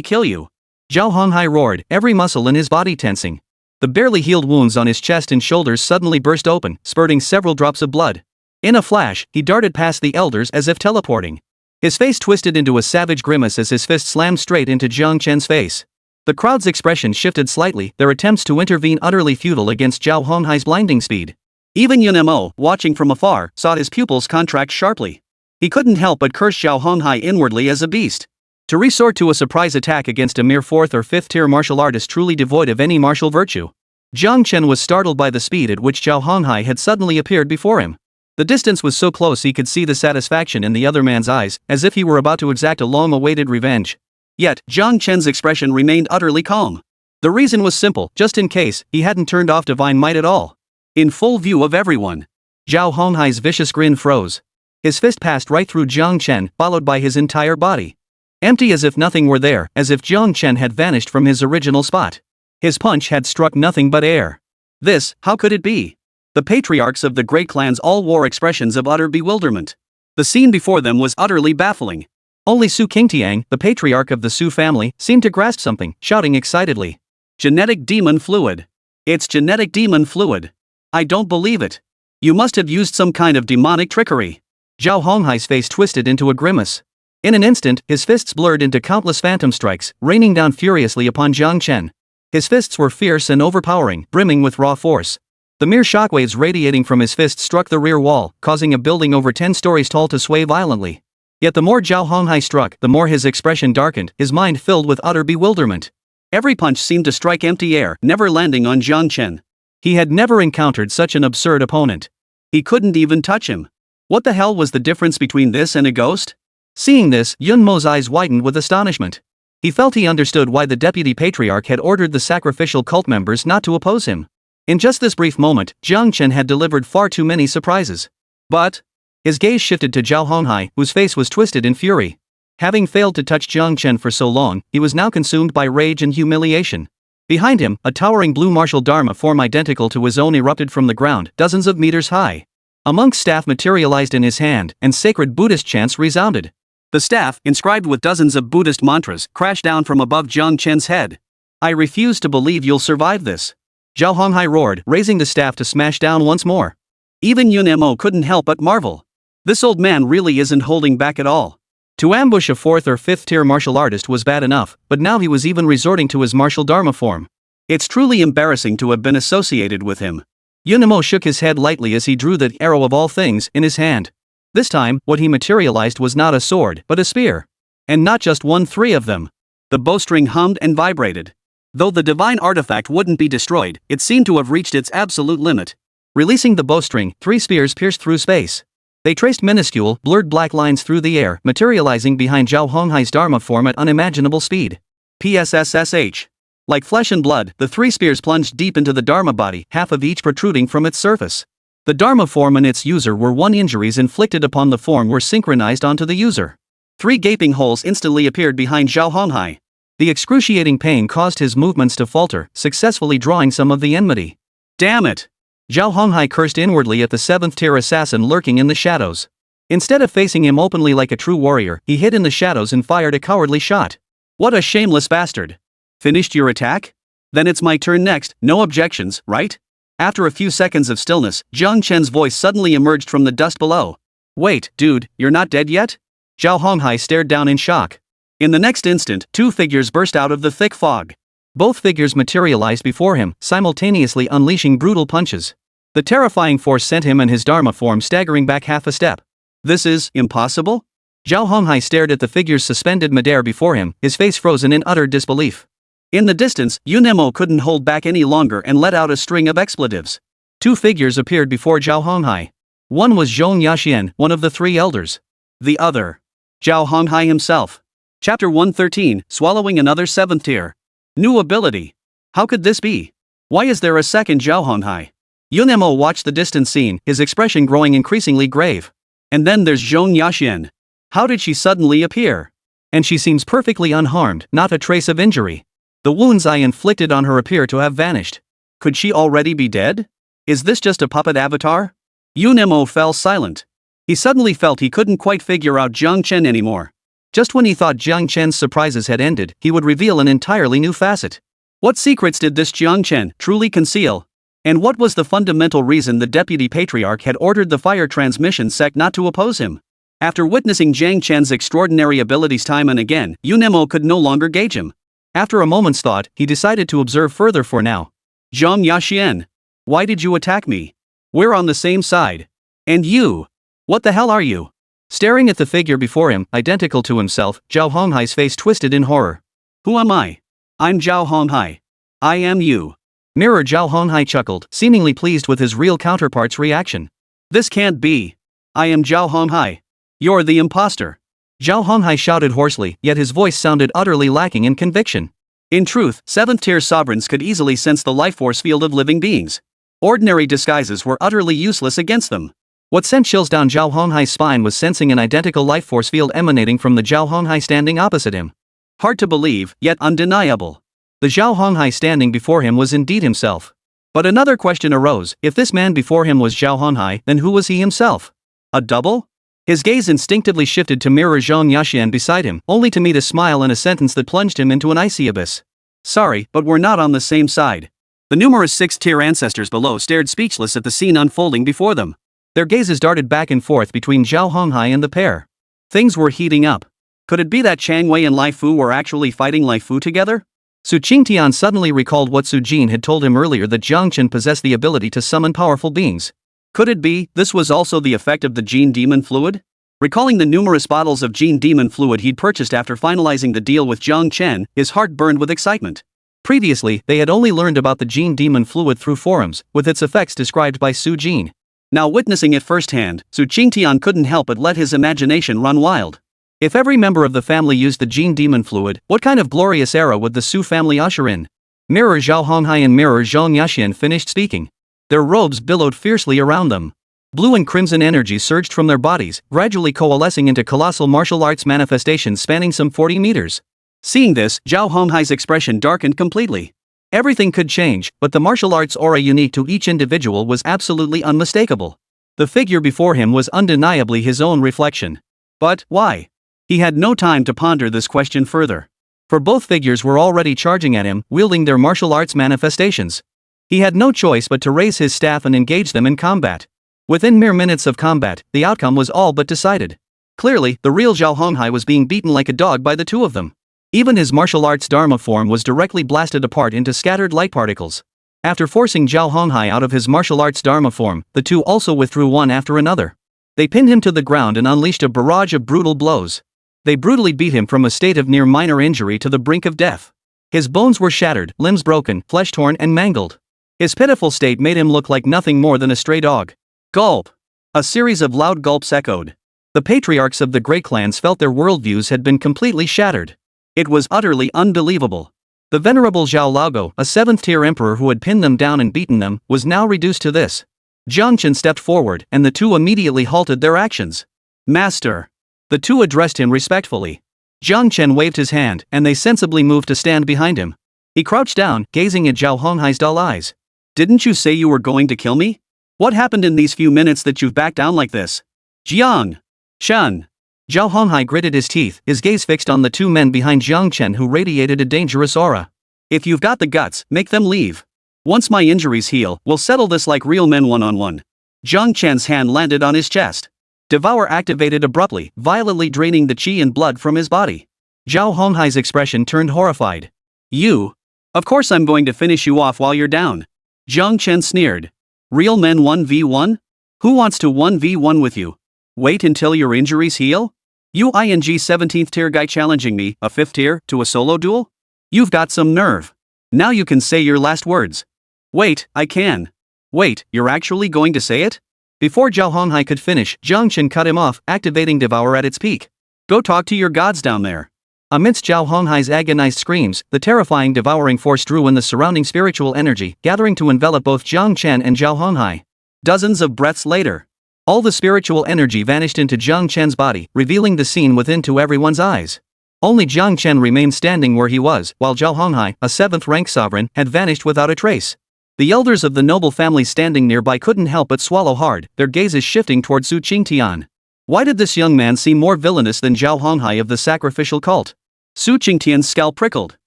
kill you. Zhao Honghai roared, every muscle in his body tensing. The barely healed wounds on his chest and shoulders suddenly burst open, spurting several drops of blood. In a flash, he darted past the elders as if teleporting. His face twisted into a savage grimace as his fist slammed straight into Jiang Chen's face. The crowd's expression shifted slightly, their attempts to intervene utterly futile against Zhao Honghai's blinding speed. Even Yun Mo, watching from afar, saw his pupils contract sharply. He couldn't help but curse Zhao Honghai inwardly as a beast. To resort to a surprise attack against a mere 4th or 5th tier martial artist truly devoid of any martial virtue. Jiang Chen was startled by the speed at which Zhao Honghai had suddenly appeared before him. The distance was so close he could see the satisfaction in the other man's eyes, as if he were about to exact a long-awaited revenge. Yet, Jiang Chen's expression remained utterly calm. The reason was simple, just in case, he hadn't turned off divine might at all. In full view of everyone, Zhao Honghai's vicious grin froze. His fist passed right through Jiang Chen, followed by his entire body. Empty as if nothing were there, as if Jiang Chen had vanished from his original spot. His punch had struck nothing but air. This, how could it be? The patriarchs of the great clans all wore expressions of utter bewilderment. The scene before them was utterly baffling. Only Su Qingtiang, the patriarch of the Su family, seemed to grasp something, shouting excitedly. Genetic demon fluid. It's genetic demon fluid. I don't believe it. You must have used some kind of demonic trickery. Zhao Honghai's face twisted into a grimace. In an instant, his fists blurred into countless phantom strikes, raining down furiously upon Jiang Chen. His fists were fierce and overpowering, brimming with raw force. The mere shockwaves radiating from his fists struck the rear wall, causing a building over 10 stories tall to sway violently. Yet the more Zhao Honghai struck, the more his expression darkened, his mind filled with utter bewilderment. Every punch seemed to strike empty air, never landing on Jiang Chen. He had never encountered such an absurd opponent. He couldn't even touch him. What the hell was the difference between this and a ghost? Seeing this, Yun Mo's eyes widened with astonishment. He felt he understood why the deputy patriarch had ordered the sacrificial cult members not to oppose him. In just this brief moment, Jiang Chen had delivered far too many surprises. But his gaze shifted to Zhao Honghai, whose face was twisted in fury. Having failed to touch Jiang Chen for so long, he was now consumed by rage and humiliation. Behind him, a towering blue martial dharma form identical to his own erupted from the ground, dozens of meters high. A monk's staff materialized in his hand, and sacred Buddhist chants resounded. The staff, inscribed with dozens of Buddhist mantras, crashed down from above Jiang Chen's head. I refuse to believe you'll survive this. Zhao Honghai roared, raising the staff to smash down once more. Even Yun Mo couldn't help but marvel. This old man really isn't holding back at all. To ambush a 4th or 5th tier martial artist was bad enough, but now he was even resorting to his martial dharma form. It's truly embarrassing to have been associated with him. Yun Mo shook his head lightly as he drew the arrow of all things in his hand. This time, what he materialized was not a sword, but a spear. And not just one, 3 of them. The bowstring hummed and vibrated. Though the divine artifact wouldn't be destroyed, it seemed to have reached its absolute limit. Releasing the bowstring, 3 spears pierced through space. They traced minuscule, blurred black lines through the air, materializing behind Zhao Honghai's dharma form at unimaginable speed. PSSSH. Like flesh and blood, the 3 spears plunged deep into the dharma body, half of each protruding from its surface. The dharma form and its user were one. Injuries inflicted upon the form were synchronized onto the user. 3 gaping holes instantly appeared behind Zhao Honghai. The excruciating pain caused his movements to falter, successfully drawing some of the enmity. Damn it! Zhao Honghai cursed inwardly at the 7th tier assassin lurking in the shadows. Instead of facing him openly like a true warrior, he hid in the shadows and fired a cowardly shot. What a shameless bastard! Finished your attack? Then it's my turn next, no objections, right? After a few seconds of stillness, Jiang Chen's voice suddenly emerged from the dust below. Wait, dude, you're not dead yet? Zhao Honghai stared down in shock. In the next instant, 2 figures burst out of the thick fog. Both figures materialized before him, simultaneously unleashing brutal punches. The terrifying force sent him and his dharma form staggering back half a step. This is impossible? Zhao Honghai stared at the figures suspended midair before him, his face frozen in utter disbelief. In the distance, Yun Mo couldn't hold back any longer and let out a string of expletives. 2 figures appeared before Zhao Honghai. One was Zhong Yaxian, one of the 3 elders. The other, Zhao Honghai himself. Chapter 113, Swallowing Another 7th Tier. New ability. How could this be? Why is there a second Zhao Honghai? Yun Mo watched the distant scene, his expression growing increasingly grave. And then there's Zhong Yaxian. How did she suddenly appear? And she seems perfectly unharmed, not a trace of injury. The wounds I inflicted on her appear to have vanished. Could she already be dead? Is this just a puppet avatar? Yun Mo fell silent. He suddenly felt he couldn't quite figure out Jiang Chen anymore. Just when he thought Jiang Chen's surprises had ended, he would reveal an entirely new facet. What secrets did this Jiang Chen truly conceal? And what was the fundamental reason the deputy patriarch had ordered the fire transmission sect not to oppose him? After witnessing Jiang Chen's extraordinary abilities time and again, Yun Mo could no longer gauge him. After a moment's thought, he decided to observe further for now. Zhong Yaxian. Why did you attack me? We're on the same side. And you? What the hell are you? Staring at the figure before him, identical to himself, Zhao Honghai's face twisted in horror. Who am I? I'm Zhao Honghai. I am you. Mirror Zhao Honghai chuckled, seemingly pleased with his real counterpart's reaction. This can't be. I am Zhao Honghai. You're the imposter. Zhao Honghai shouted hoarsely, yet his voice sounded utterly lacking in conviction. In truth, 7th-tier sovereigns could easily sense the life force field of living beings. Ordinary disguises were utterly useless against them. What sent chills down Zhao Honghai's spine was sensing an identical life force field emanating from the Zhao Honghai standing opposite him. Hard to believe, yet undeniable. The Zhao Honghai standing before him was indeed himself. But another question arose: if this man before him was Zhao Honghai, then who was he himself? A double? His gaze instinctively shifted to mirror Zhang Yaxian beside him, only to meet a smile and a sentence that plunged him into an icy abyss. Sorry, but we're not on the same side. The numerous 6th-tier ancestors below stared speechless at the scene unfolding before them. Their gazes darted back and forth between Zhao Honghai and the pair. Things were heating up. Could it be that Chang Wei and Lai Fu were actually fighting Lai Fu together? Su Qingtian suddenly recalled what Su Jin had told him earlier, that Jiang Chen possessed the ability to summon powerful beings. Could it be this was also the effect of the Gene Demon Fluid? Recalling the numerous bottles of Gene Demon Fluid he'd purchased after finalizing the deal with Jiang Chen, his heart burned with excitement. Previously, they had only learned about the Gene Demon Fluid through forums, with its effects described by Su Jin. Now witnessing it firsthand, Su Qingtian couldn't help but let his imagination run wild. If every member of the family used the Gene Demon Fluid, what kind of glorious era would the Su family usher in? Mirror Zhao Honghai and Mirror Zhang Yaxian finished speaking. Their robes billowed fiercely around them. Blue and crimson energy surged from their bodies, gradually coalescing into colossal martial arts manifestations spanning some 40 meters. Seeing this, Zhao Honghai's expression darkened completely. Everything could change, but the martial arts aura unique to each individual was absolutely unmistakable. The figure before him was undeniably his own reflection. But why? He had no time to ponder this question further. For both figures were already charging at him, wielding their martial arts manifestations. He had no choice but to raise his staff and engage them in combat. Within mere minutes of combat, the outcome was all but decided. Clearly, the real Zhao Honghai was being beaten like a dog by the two of them. Even his martial arts Dharma form was directly blasted apart into scattered light particles. After forcing Zhao Honghai out of his martial arts Dharma form, the two also withdrew one after another. They pinned him to the ground and unleashed a barrage of brutal blows. They brutally beat him from a state of near minor injury to the brink of death. His bones were shattered, limbs broken, flesh torn and mangled. His pitiful state made him look like nothing more than a stray dog. Gulp! A series of loud gulps echoed. The patriarchs of the Grey clans felt their worldviews had been completely shattered. It was utterly unbelievable. The venerable Zhao Laogo, a 7th-tier emperor who had pinned them down and beaten them, was now reduced to this. Jiang Chen stepped forward, and the two immediately halted their actions. Master! The two addressed him respectfully. Jiang Chen waved his hand, and they sensibly moved to stand behind him. He crouched down, gazing at Zhao Honghai's dull eyes. Didn't you say you were going to kill me? What happened in these few minutes that you've backed down like this? Jiang! Shen! Zhao Honghai gritted his teeth, his gaze fixed on the two men behind Jiang Chen who radiated a dangerous aura. If you've got the guts, make them leave. Once my injuries heal, we'll settle this like real men one-on-one. Jiang Chen's hand landed on his chest. Devour activated abruptly, violently draining the chi and blood from his body. Zhao Honghai's expression turned horrified. You? Of course I'm going to finish you off while you're down. Jiang Chen sneered. Real men 1v1? Who wants to 1v1 with you? Wait until your injuries heal? You ING 17th tier guy challenging me, a 5th tier, to a solo duel? You've got some nerve. Now you can say your last words. Wait, I can. Wait, you're actually going to say it? Before Zhao Honghai could finish, Jiang Chen cut him off, activating Devour at its peak. Go talk to your gods down there. Amidst Zhao Honghai's agonized screams, the terrifying devouring force drew in the surrounding spiritual energy, gathering to envelop both Jiang Chen and Zhao Honghai. Dozens of breaths later, all the spiritual energy vanished into Jiang Chen's body, revealing the scene within to everyone's eyes. Only Jiang Chen remained standing where he was, while Zhao Honghai, a 7th-rank sovereign, had vanished without a trace. The elders of the noble family standing nearby couldn't help but swallow hard, their gazes shifting toward Su Qingtian. Why did this young man seem more villainous than Zhao Honghai of the sacrificial cult? Su Qingtian's scalp prickled.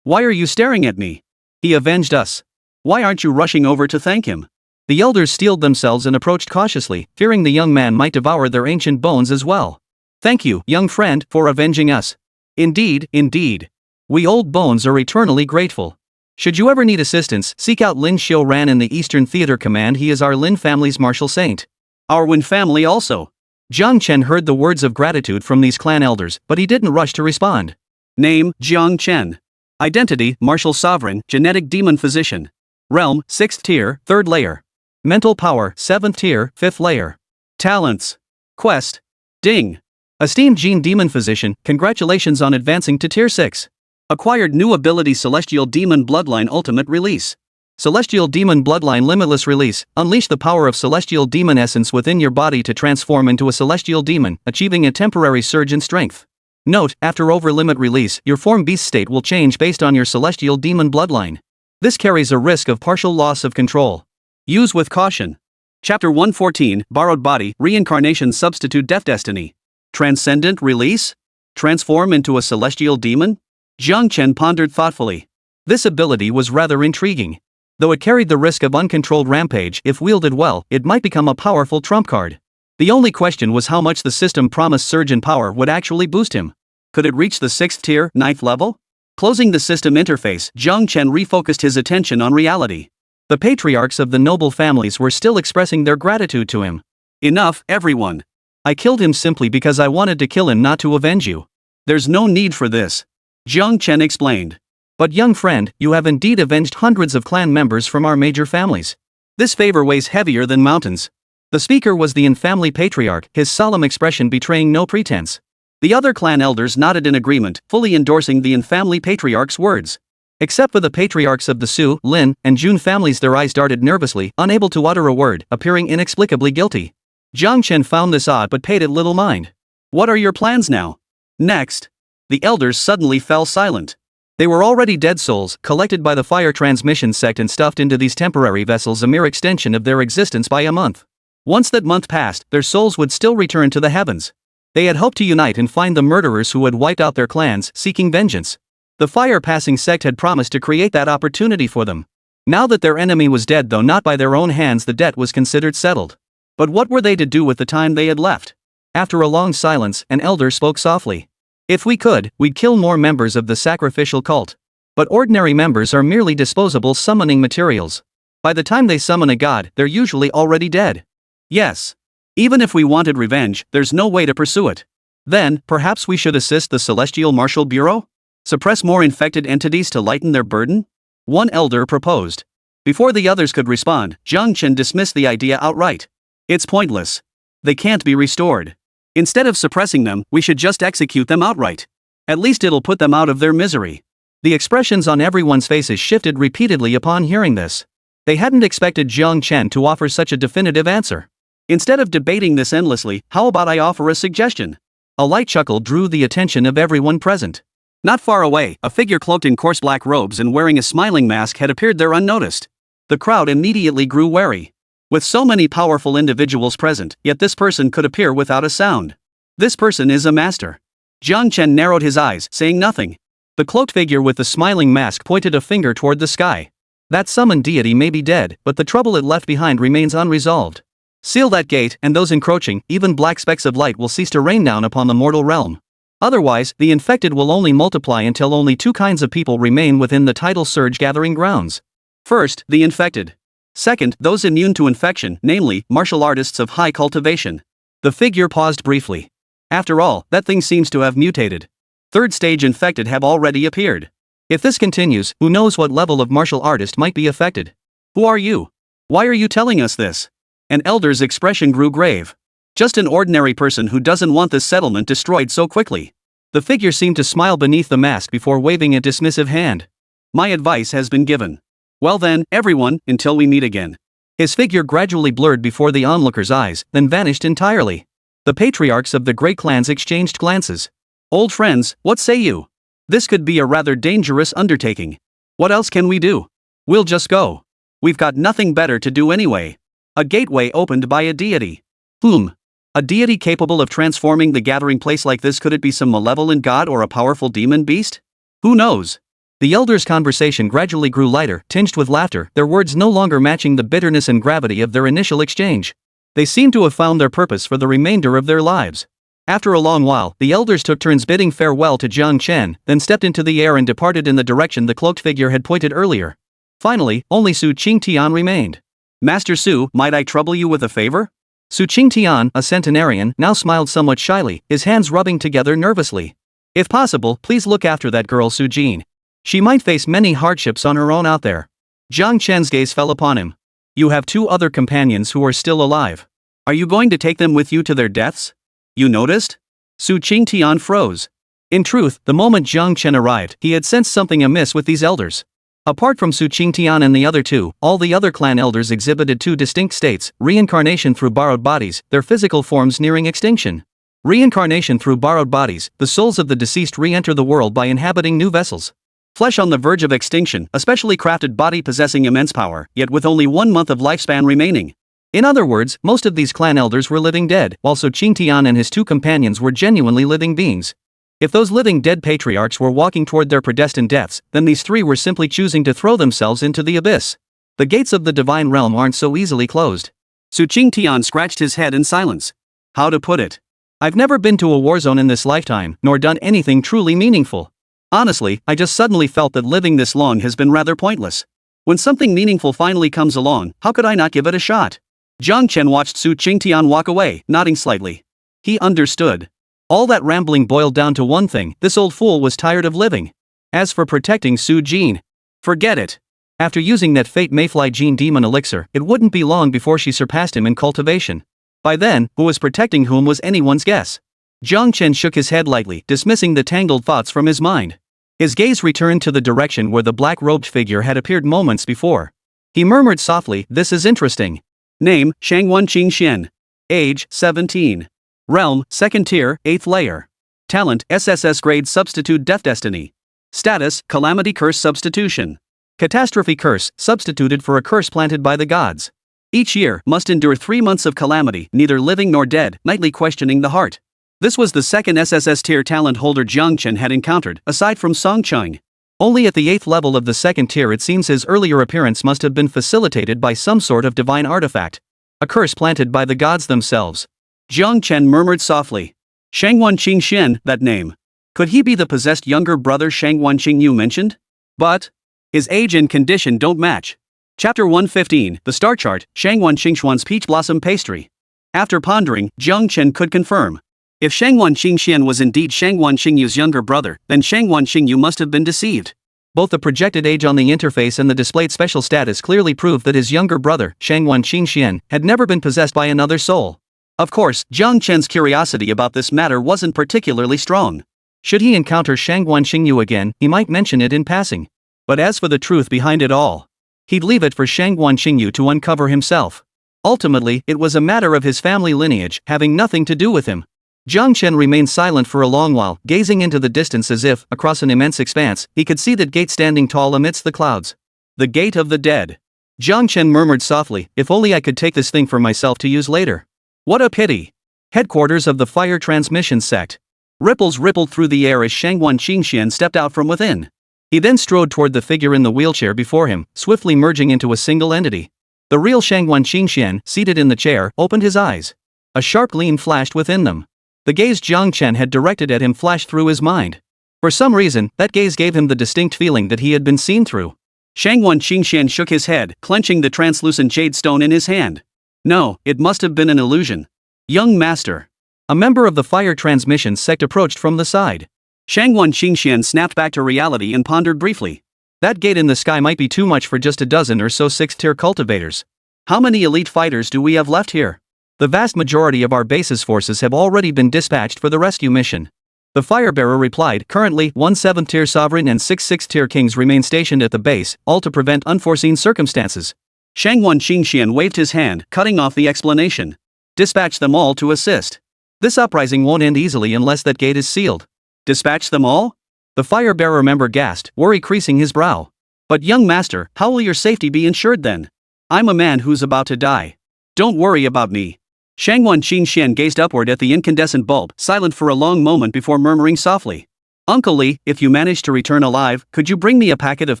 Why are you staring at me? He avenged us. Why aren't you rushing over to thank him? The elders steeled themselves and approached cautiously, fearing the young man might devour their ancient bones as well. Thank you, young friend, for avenging us. Indeed, indeed. We old bones are eternally grateful. Should you ever need assistance, seek out Lin Xiuran in the Eastern Theater Command. He is our Lin family's martial saint. Our Wen family also. Jiang Chen heard the words of gratitude from these clan elders, but he didn't rush to respond. Name, Jiang Chen. Identity, martial sovereign, genetic demon physician. Realm, 6th tier, 3rd layer. Mental power, 7th tier, 5th layer. Talents. Quest. Ding. Esteemed Gene Demon Physician, congratulations on advancing to tier 6. Acquired new ability Celestial Demon Bloodline Ultimate Release. Celestial Demon Bloodline Limitless Release. Unleash the power of Celestial Demon Essence within your body to transform into a Celestial Demon, achieving a temporary surge in strength. Note, after over-limit release, your form beast state will change based on your Celestial Demon Bloodline. This carries a risk of partial loss of control. Use with caution. Chapter 114, Borrowed Body, Reincarnation Substitute Death Destiny. Transcendent Release? Transform into a Celestial Demon? Jiang Chen pondered thoughtfully. This ability was rather intriguing. Though it carried the risk of uncontrolled rampage, if wielded well, it might become a powerful trump card. The only question was how much the system promised surge in power would actually boost him. Could it reach the 6th tier, 9th level? Closing the system interface, Jiang Chen refocused his attention on reality. The patriarchs of the noble families were still expressing their gratitude to him. Enough, everyone. I killed him simply because I wanted to kill him, not to avenge you. There's no need for this. Jiang Chen explained. But young friend, you have indeed avenged hundreds of clan members from our major families. This favor weighs heavier than mountains. The speaker was the in-family patriarch, his solemn expression betraying no pretense. The other clan elders nodded in agreement, fully endorsing the in-family patriarch's words. Except for the patriarchs of the Su, Lin, and Jun families, their eyes darted nervously, unable to utter a word, appearing inexplicably guilty. Jiang Chen found this odd but paid it little mind. What are your plans now? Next. The elders suddenly fell silent. They were already dead souls, collected by the fire transmission sect and stuffed into these temporary vessels, a mere extension of their existence by a month. Once that month passed, their souls would still return to the heavens. They had hoped to unite and find the murderers who had wiped out their clans, seeking vengeance. The fire-passing sect had promised to create that opportunity for them. Now that their enemy was dead, though not by their own hands, the debt was considered settled. But what were they to do with the time they had left? After a long silence, an elder spoke softly. If we could, we'd kill more members of the sacrificial cult. But ordinary members are merely disposable summoning materials. By the time they summon a god, they're usually already dead. Yes. Even if we wanted revenge, there's no way to pursue it. Then, perhaps we should assist the Celestial Martial Bureau? Suppress more infected entities to lighten their burden? One elder proposed. Before the others could respond, Jiang Chen dismissed the idea outright. It's pointless. They can't be restored. Instead of suppressing them, we should just execute them outright. At least it'll put them out of their misery. The expressions on everyone's faces shifted repeatedly upon hearing this. They hadn't expected Jiang Chen to offer such a definitive answer. Instead of debating this endlessly, how about I offer a suggestion? A light chuckle drew the attention of everyone present. Not far away, a figure cloaked in coarse black robes and wearing a smiling mask had appeared there unnoticed. The crowd immediately grew wary. With so many powerful individuals present, yet this person could appear without a sound. This person is a master. Jiang Chen narrowed his eyes, saying nothing. The cloaked figure with the smiling mask pointed a finger toward the sky. That summoned deity may be dead, but the trouble it left behind remains unresolved. Seal that gate, and those encroaching, even black specks of light will cease to rain down upon the mortal realm. Otherwise, the infected will only multiply until only two kinds of people remain within the tidal surge gathering grounds. First, the infected. Second, those immune to infection, namely, martial artists of high cultivation. The figure paused briefly. After all, that thing seems to have mutated. Third stage infected have already appeared. If this continues, who knows what level of martial artist might be affected? Who are you? Why are you telling us this? An elder's expression grew grave. Just an ordinary person who doesn't want this settlement destroyed so quickly. The figure seemed to smile beneath the mask before waving a dismissive hand. My advice has been given. Well then, everyone, until we meet again. His figure gradually blurred before the onlookers' eyes, then vanished entirely. The patriarchs of the great clans exchanged glances. Old friends, what say you? This could be a rather dangerous undertaking. What else can we do? We'll just go. We've got nothing better to do anyway. A gateway opened by a deity. A deity capable of transforming the gathering place like this? Could it be some malevolent god or a powerful demon beast? Who knows? The elders' conversation gradually grew lighter, tinged with laughter, their words no longer matching the bitterness and gravity of their initial exchange. They seemed to have found their purpose for the remainder of their lives. After a long while, the elders took turns bidding farewell to Jiang Chen, then stepped into the air and departed in the direction the cloaked figure had pointed earlier. Finally, only Su Qingtian remained. Master Su, might I trouble you with a favor? Su Qingtian, a centenarian, now smiled somewhat shyly, his hands rubbing together nervously. If possible, please look after that girl Su Jin. She might face many hardships on her own out there. Jiang Chen's gaze fell upon him. You have two other companions who are still alive. Are you going to take them with you to their deaths? You noticed? Su Qingtian froze. In truth, the moment Jiang Chen arrived, he had sensed something amiss with these elders. Apart from Su Qingtian and the other two, all the other clan elders exhibited two distinct states: reincarnation through borrowed bodies, their physical forms nearing extinction. Reincarnation through borrowed bodies, the souls of the deceased re-enter the world by inhabiting new vessels. Flesh on the verge of extinction, a specially crafted body possessing immense power, yet with only 1 month of lifespan remaining. In other words, most of these clan elders were living dead, while Su Qingtian and his two companions were genuinely living beings. If those living dead patriarchs were walking toward their predestined deaths, then these three were simply choosing to throw themselves into the abyss. The gates of the divine realm aren't so easily closed. Su Qingtian scratched his head in silence. How to put it? I've never been to a war zone in this lifetime, nor done anything truly meaningful. Honestly, I just suddenly felt that living this long has been rather pointless. When something meaningful finally comes along, how could I not give it a shot? Jiang Chen watched Su Qingtian walk away, nodding slightly. He understood. All that rambling boiled down to one thing: this old fool was tired of living. As for protecting Su Jin, forget it. After using that Fate Mayfly Gene Demon Elixir, it wouldn't be long before she surpassed him in cultivation. By then, who was protecting whom was anyone's guess. Jiang Chen shook his head lightly, dismissing the tangled thoughts from his mind. His gaze returned to the direction where the black-robed figure had appeared moments before. He murmured softly, "This is interesting." Name, Shangwan Qingxian. Age, 17. Realm, 2nd tier, 8th layer. Talent, SSS grade substitute Death Destiny. Status, Calamity Curse substitution. Catastrophe curse, substituted for a curse planted by the gods. Each year, must endure 3 months of calamity, neither living nor dead, nightly questioning the heart. This was the second SSS tier talent holder Jiang Chen had encountered, aside from Song Cheng. Only at the 8th level of the 2nd tier it seems his earlier appearance must have been facilitated by some sort of divine artifact. A curse planted by the gods themselves. Jiang Chen murmured softly. Shangwan Qingxian, that name. Could he be the possessed younger brother Shangwan Qing you mentioned? But his age and condition don't match. Chapter 115, The Star Chart, Shangwan Qingxuan's Peach Blossom Pastry. After pondering, Jiang Chen could confirm. If Shangwan Qingxian was indeed Shangwan Qingyu's younger brother, then Shangwan Qingyu must have been deceived. Both the projected age on the interface and the displayed special status clearly proved that his younger brother, Shangwan Qingxian, had never been possessed by another soul. Of course, Jiang Chen's curiosity about this matter wasn't particularly strong. Should he encounter Shangwan Qingyu again, he might mention it in passing. But as for the truth behind it all, he'd leave it for Shangwan Qingyu to uncover himself. Ultimately, it was a matter of his family lineage, having nothing to do with him. Jiang Chen remained silent for a long while, gazing into the distance as if, across an immense expanse, he could see that gate standing tall amidst the clouds. The Gate of the Dead. Jiang Chen murmured softly, "If only I could take this thing for myself to use later. What a pity." Headquarters of the Fire Transmission Sect. Ripples rippled through the air as Shangwan Qingxian stepped out from within. He then strode toward the figure in the wheelchair before him, swiftly merging into a single entity. The real Shangwan Qingxian, seated in the chair, opened his eyes. A sharp gleam flashed within them. The gaze Jiang Chen had directed at him flashed through his mind. For some reason, that gaze gave him the distinct feeling that he had been seen through. Shangwan Qingxian shook his head, clenching the translucent jade stone in his hand. No, it must have been an illusion. Young master. A member of the Fire Transmission Sect approached from the side. Shangwan Qingxian snapped back to reality and pondered briefly. That gate in the sky might be too much for just a dozen or so 6th-tier cultivators. How many elite fighters do we have left here? The vast majority of our base's forces have already been dispatched for the rescue mission. The Firebearer replied, currently, 1 7th-tier sovereign and 6 6th-tier kings remain stationed at the base, all to prevent unforeseen circumstances. Shangwan Qingxian waved his hand, cutting off the explanation. Dispatch them all to assist. This uprising won't end easily unless that gate is sealed. Dispatch them all? The Firebearer member gasped, worry creasing his brow. But young master, how will your safety be ensured then? I'm a man who's about to die. Don't worry about me. Shangwan Qingxian gazed upward at the incandescent bulb, silent for a long moment before murmuring softly. Uncle Li, if you manage to return alive, could you bring me a packet of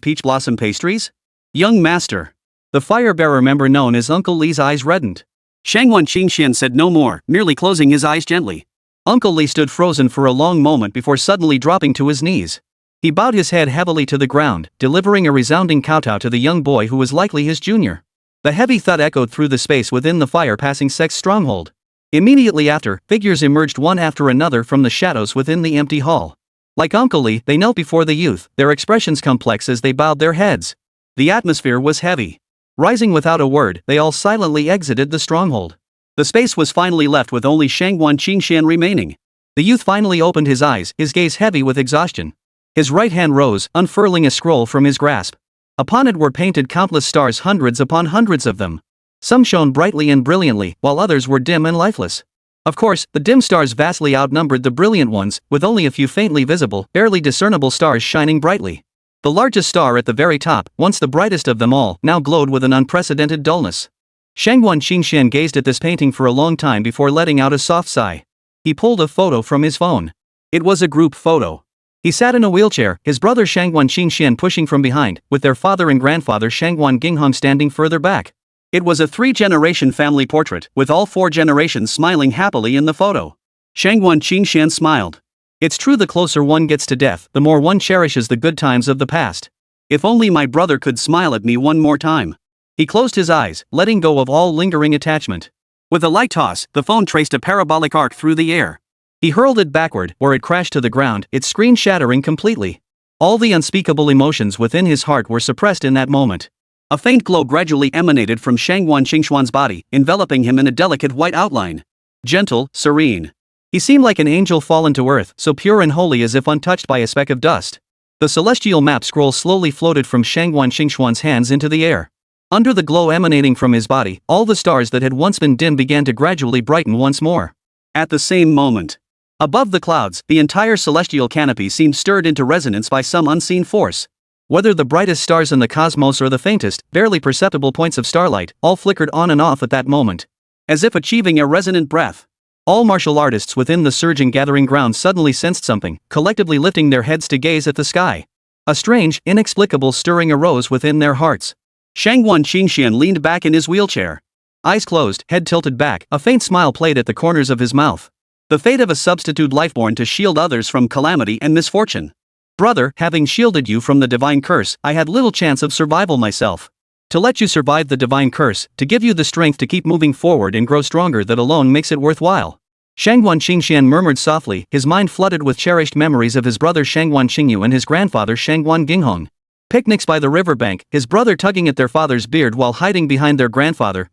peach blossom pastries? Young master. The Firebearer member known as Uncle Li's eyes reddened. Shangwan Qingxian said no more, merely closing his eyes gently. Uncle Li stood frozen for a long moment before suddenly dropping to his knees. He bowed his head heavily to the ground, delivering a resounding kowtow to the young boy who was likely his junior. The heavy thud echoed through the space within the fire-passing sect's stronghold. Immediately after, figures emerged one after another from the shadows within the empty hall. Like Uncle Li, they knelt before the youth, their expressions complex as they bowed their heads. The atmosphere was heavy. Rising without a word, they all silently exited the stronghold. The space was finally left with only Shangguan Qingshan remaining. The youth finally opened his eyes, his gaze heavy with exhaustion. His right hand rose, unfurling a scroll from his grasp. Upon it were painted countless stars, hundreds upon hundreds of them. Some shone brightly and brilliantly, while others were dim and lifeless. Of course, the dim stars vastly outnumbered the brilliant ones, with only a few faintly visible, barely discernible stars shining brightly. The largest star at the very top, once the brightest of them all, now glowed with an unprecedented dullness. Shangguan Qingshan gazed at this painting for a long time before letting out a soft sigh. He pulled a photo from his phone. It was a group photo. He sat in a wheelchair, his brother Shangguan Qingshan pushing from behind, with their father and grandfather Shangguan Ginghong standing further back. It was a 3-generation family portrait, with all 4 generations smiling happily in the photo. Shangguan Qingshan smiled. It's true, the closer one gets to death, the more one cherishes the good times of the past. If only my brother could smile at me one more time. He closed his eyes, letting go of all lingering attachment. With a light toss, the phone traced a parabolic arc through the air. He hurled it backward, where it crashed to the ground, its screen shattering completely. All the unspeakable emotions within his heart were suppressed in that moment. A faint glow gradually emanated from Shangguan Qingshuan's body, enveloping him in a delicate white outline. Gentle, serene. He seemed like an angel fallen to earth, so pure and holy as if untouched by a speck of dust. The celestial map scroll slowly floated from Shangguan Qingshuan's hands into the air. Under the glow emanating from his body, all the stars that had once been dim began to gradually brighten once more. At the same moment, above the clouds, the entire celestial canopy seemed stirred into resonance by some unseen force. Whether the brightest stars in the cosmos or the faintest, barely perceptible points of starlight, all flickered on and off at that moment. As if achieving a resonant breath. All martial artists within the surging gathering ground suddenly sensed something, collectively lifting their heads to gaze at the sky. A strange, inexplicable stirring arose within their hearts. Shangguan Qingshan leaned back in his wheelchair. Eyes closed, head tilted back, a faint smile played at the corners of his mouth. The fate of a substitute life born to shield others from calamity and misfortune. Brother, having shielded you from the divine curse, I had little chance of survival myself. To let you survive the divine curse, to give you the strength to keep moving forward and grow stronger, that alone makes it worthwhile. Shangguan Qingshan murmured softly, his mind flooded with cherished memories of his brother Shangguan Qingyu and his grandfather Shangguan Ginghong. Picnics by the riverbank, his brother tugging at their father's beard while hiding behind their grandfather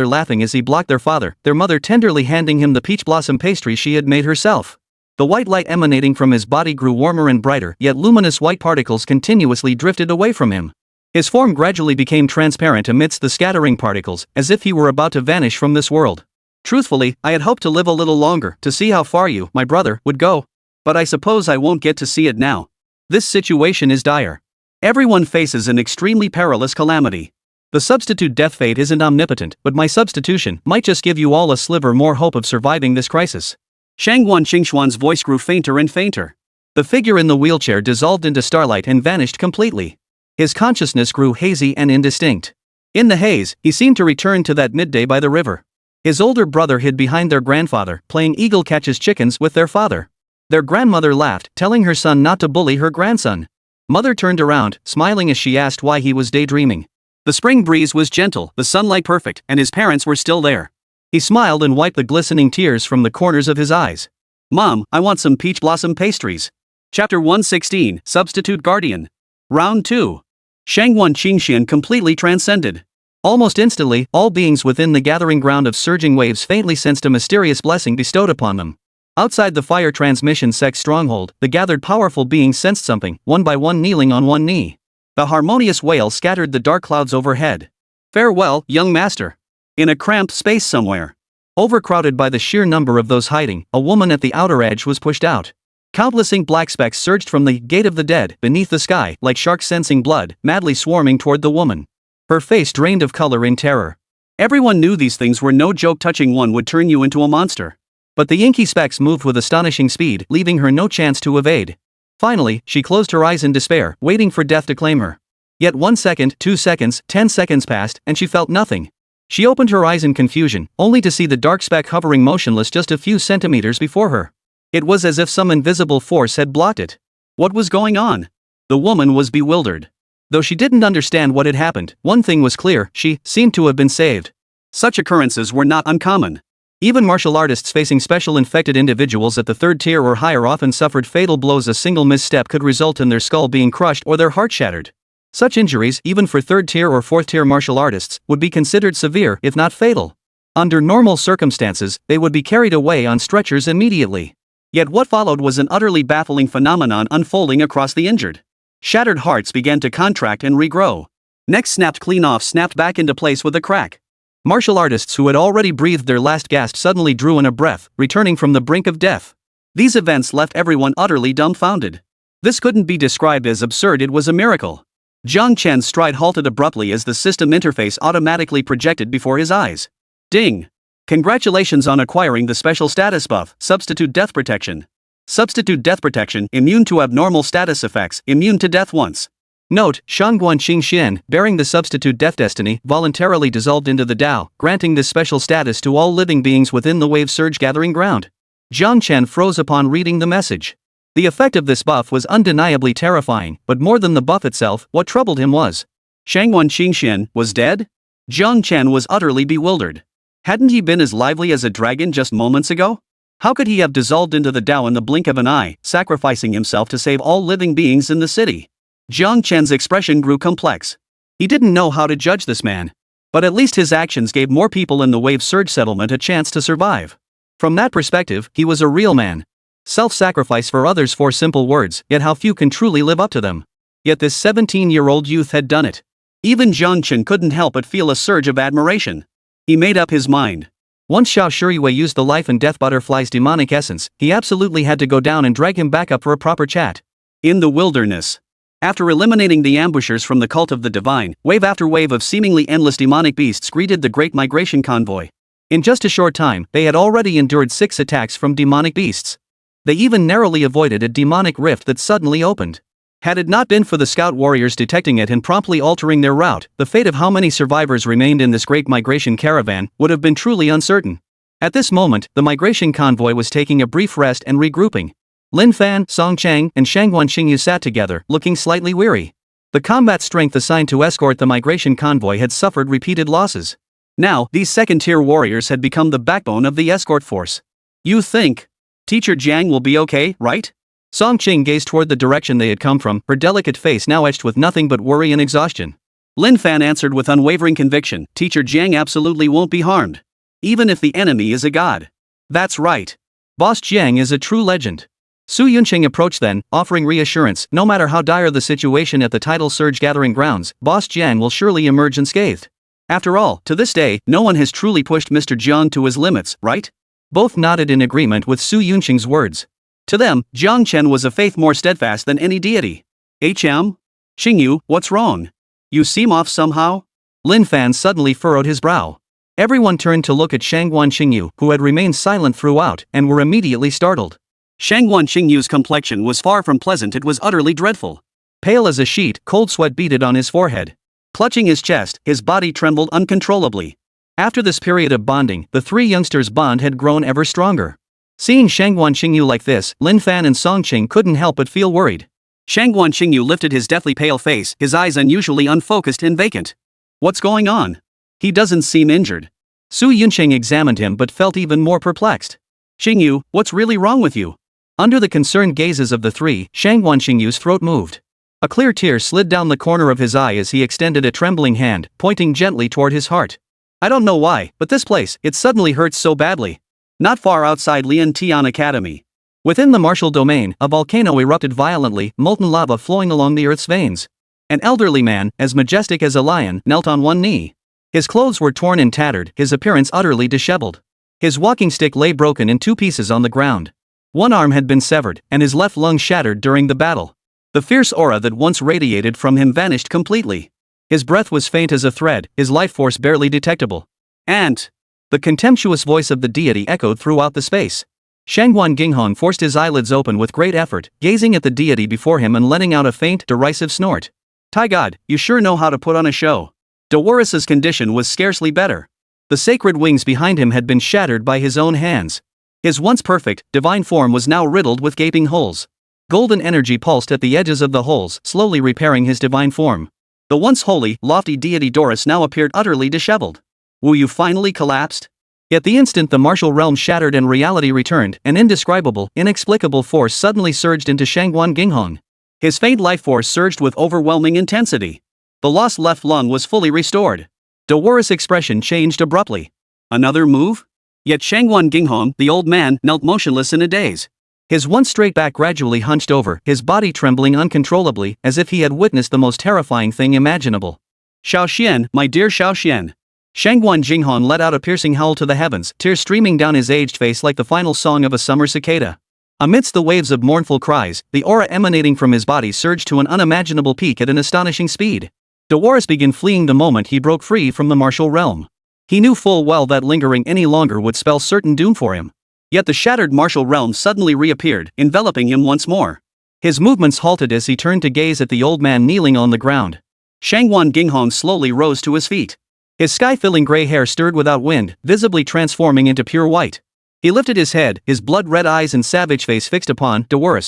laughing as he blocked their father, their mother tenderly handing him the peach blossom pastry she had made herself. The white light emanating from his body grew warmer and brighter, yet luminous white particles continuously drifted away from him. His form gradually became transparent amidst the scattering particles, as if he were about to vanish from this world. Truthfully, I had hoped to live a little longer, to see how far you, my brother, would go. But I suppose I won't get to see it now. This situation is dire. Everyone faces an extremely perilous calamity. The substitute death fate isn't omnipotent, but my substitution might just give you all a sliver more hope of surviving this crisis. Shangguan Qingshuan's voice grew fainter and fainter. The figure in the wheelchair dissolved into starlight and vanished completely. His consciousness grew hazy and indistinct. In the haze, he seemed to return to that midday by the river. His older brother hid behind their grandfather, playing eagle catches chickens with their father. Their grandmother laughed, telling her son not to bully her grandson. Mother turned around, smiling as she asked why he was daydreaming. The spring breeze was gentle, the sunlight perfect, and his parents were still there. He smiled and wiped the glistening tears from the corners of his eyes. Mom, I want some peach blossom pastries. Chapter 116, Substitute Guardian. Round 2. Shangguan Qingshan completely transcended. Almost instantly, all beings within the gathering ground of surging waves faintly sensed a mysterious blessing bestowed upon them. Outside the fire transmission sect stronghold, the gathered powerful beings sensed something, one by one kneeling on one knee. The harmonious wail scattered the dark clouds overhead. Farewell, young master. In a cramped space somewhere. Overcrowded by the sheer number of those hiding, a woman at the outer edge was pushed out. Countless ink black specks surged from the gate of the dead, beneath the sky, like sharks sensing blood, madly swarming toward the woman. Her face drained of color in terror. Everyone knew these things were no joke. Touching one would turn you into a monster. But the inky specks moved with astonishing speed, leaving her no chance to evade. Finally, she closed her eyes in despair, waiting for death to claim her. Yet 1 second, 2 seconds, 10 seconds passed, and she felt nothing. She opened her eyes in confusion, only to see the dark speck hovering motionless just a few centimeters before her. It was as if some invisible force had blocked it. What was going on? The woman was bewildered. Though she didn't understand what had happened, one thing was clear: she seemed to have been saved. Such occurrences were not uncommon. Even martial artists facing special infected individuals at the 3rd tier or higher often suffered fatal blows. A single misstep could result in their skull being crushed or their heart shattered. Such injuries, even for third-tier or fourth-tier martial artists, would be considered severe if not fatal. Under normal circumstances, they would be carried away on stretchers immediately. Yet what followed was an utterly baffling phenomenon unfolding across the injured. Shattered hearts began to contract and regrow. Necks snapped clean off, snapped back into place with a crack. Martial artists who had already breathed their last gasp suddenly drew in a breath, returning from the brink of death. These events left everyone utterly dumbfounded. This couldn't be described as absurd, it was a miracle. Jiang Chen's stride halted abruptly as the system interface automatically projected before his eyes. Ding! Congratulations on acquiring the special status buff, Substitute Death Protection. Substitute Death Protection, immune to abnormal status effects, immune to death once. Note, Shangguan Qingxian, bearing the Substitute Death Destiny, voluntarily dissolved into the Tao, granting this special status to all living beings within the wave surge gathering ground. Jiang Chen froze upon reading the message. The effect of this buff was undeniably terrifying, but more than the buff itself, what troubled him was Shangguan Qingxian was dead? Jiang Chen was utterly bewildered. Hadn't he been as lively as a dragon just moments ago? How could he have dissolved into the Tao in the blink of an eye, sacrificing himself to save all living beings in the city? Jiang Chen's expression grew complex. He didn't know how to judge this man. But at least his actions gave more people in the wave surge settlement a chance to survive. From that perspective, he was a real man. Self-sacrifice for others, four simple words, yet how few can truly live up to them. Yet this 17-year-old youth had done it. Even Jiang Chen couldn't help but feel a surge of admiration. He made up his mind. Once Xiao Shiyue used the life and death butterfly's demonic essence, he absolutely had to go down and drag him back up for a proper chat. In the wilderness. After eliminating the ambushers from the cult of the divine, wave after wave of seemingly endless demonic beasts greeted the great migration convoy. In just a short time, they had already endured 6 attacks from demonic beasts. They even narrowly avoided a demonic rift that suddenly opened. Had it not been for the scout warriors detecting it and promptly altering their route, the fate of how many survivors remained in this great migration caravan would have been truly uncertain. At this moment, the migration convoy was taking a brief rest and regrouping. Lin Fan, Song Chang, and Shangguan Qingyu sat together, looking slightly weary. The combat strength assigned to escort the migration convoy had suffered repeated losses. Now, these second-tier warriors had become the backbone of the escort force. You think Teacher Jiang will be okay, right? Song Qing gazed toward the direction they had come from, her delicate face now etched with nothing but worry and exhaustion. Lin Fan answered with unwavering conviction, Teacher Jiang absolutely won't be harmed. Even if the enemy is a god. That's right. Boss Jiang is a true legend. Su Yunqing approached then, offering reassurance, no matter how dire the situation at the tidal surge gathering grounds, Boss Jiang will surely emerge unscathed. After all, to this day, no one has truly pushed Mr. Jiang to his limits, right? Both nodded in agreement with Su Yunqing's words. To them, Jiang Chen was a faith more steadfast than any deity. Xingyu, what's wrong? You seem off somehow? Lin Fan suddenly furrowed his brow. Everyone turned to look at Shangguan Qingyu, who had remained silent throughout, and were immediately startled. Shangguan Qingyu's complexion was far from pleasant, it was utterly dreadful. Pale as a sheet, cold sweat beaded on his forehead. Clutching his chest, his body trembled uncontrollably. After this period of bonding, the 3 youngsters' bond had grown ever stronger. Seeing Shangguan Qingyu like this, Lin Fan and Song Qing couldn't help but feel worried. Shangguan Qingyu lifted his deathly pale face, his eyes unusually unfocused and vacant. What's going on? He doesn't seem injured. Su Yunqing examined him but felt even more perplexed. Qingyu, what's really wrong with you? Under the concerned gazes of the 3, Shangguan Qingyu's throat moved. A clear tear slid down the corner of his eye as he extended a trembling hand, pointing gently toward his heart. I don't know why, but this place, it suddenly hurts so badly. Not far outside Lian Tian Academy. Within the martial domain, a volcano erupted violently, molten lava flowing along the earth's veins. An elderly man, as majestic as a lion, knelt on one knee. His clothes were torn and tattered, his appearance utterly disheveled. His walking stick lay broken in 2 pieces on the ground. One arm had been severed, and his left lung shattered during the battle. The fierce aura that once radiated from him vanished completely. His breath was faint as a thread, his life force barely detectable. And the contemptuous voice of the deity echoed throughout the space. Shangguan Ginghong forced his eyelids open with great effort, gazing at the deity before him and letting out a faint, derisive snort. Tai God, you sure know how to put on a show. Devour's condition was scarcely better. The sacred wings behind him had been shattered by his own hands. His once perfect, divine form was now riddled with gaping holes. Golden energy pulsed at the edges of the holes, slowly repairing his divine form. The once holy, lofty deity Doris now appeared utterly disheveled. Wu Yu finally collapsed? At the instant the martial realm shattered and reality returned, an indescribable, inexplicable force suddenly surged into Shangguan Ginghong. His faint life force surged with overwhelming intensity. The lost left lung was fully restored. Devour's expression changed abruptly. Another move? Yet Shangwan Ginghong, the old man, knelt motionless in a daze. His once straight back gradually hunched over, his body trembling uncontrollably, as if he had witnessed the most terrifying thing imaginable. Xiao Xian, my dear Xiao Xian. Shangwan Jinghong let out a piercing howl to the heavens, tears streaming down his aged face like the final song of a summer cicada. Amidst the waves of mournful cries, the aura emanating from his body surged to an unimaginable peak at an astonishing speed. Devour began fleeing the moment he broke free from the martial realm. He knew full well that lingering any longer would spell certain doom for him. Yet the shattered martial realm suddenly reappeared, enveloping him once more. His movements halted as he turned to gaze at the old man kneeling on the ground. Shangwan Ginghong slowly rose to his feet. His sky-filling gray hair stirred without wind, visibly transforming into pure white. He lifted his head, his blood-red eyes and savage face fixed upon Devour.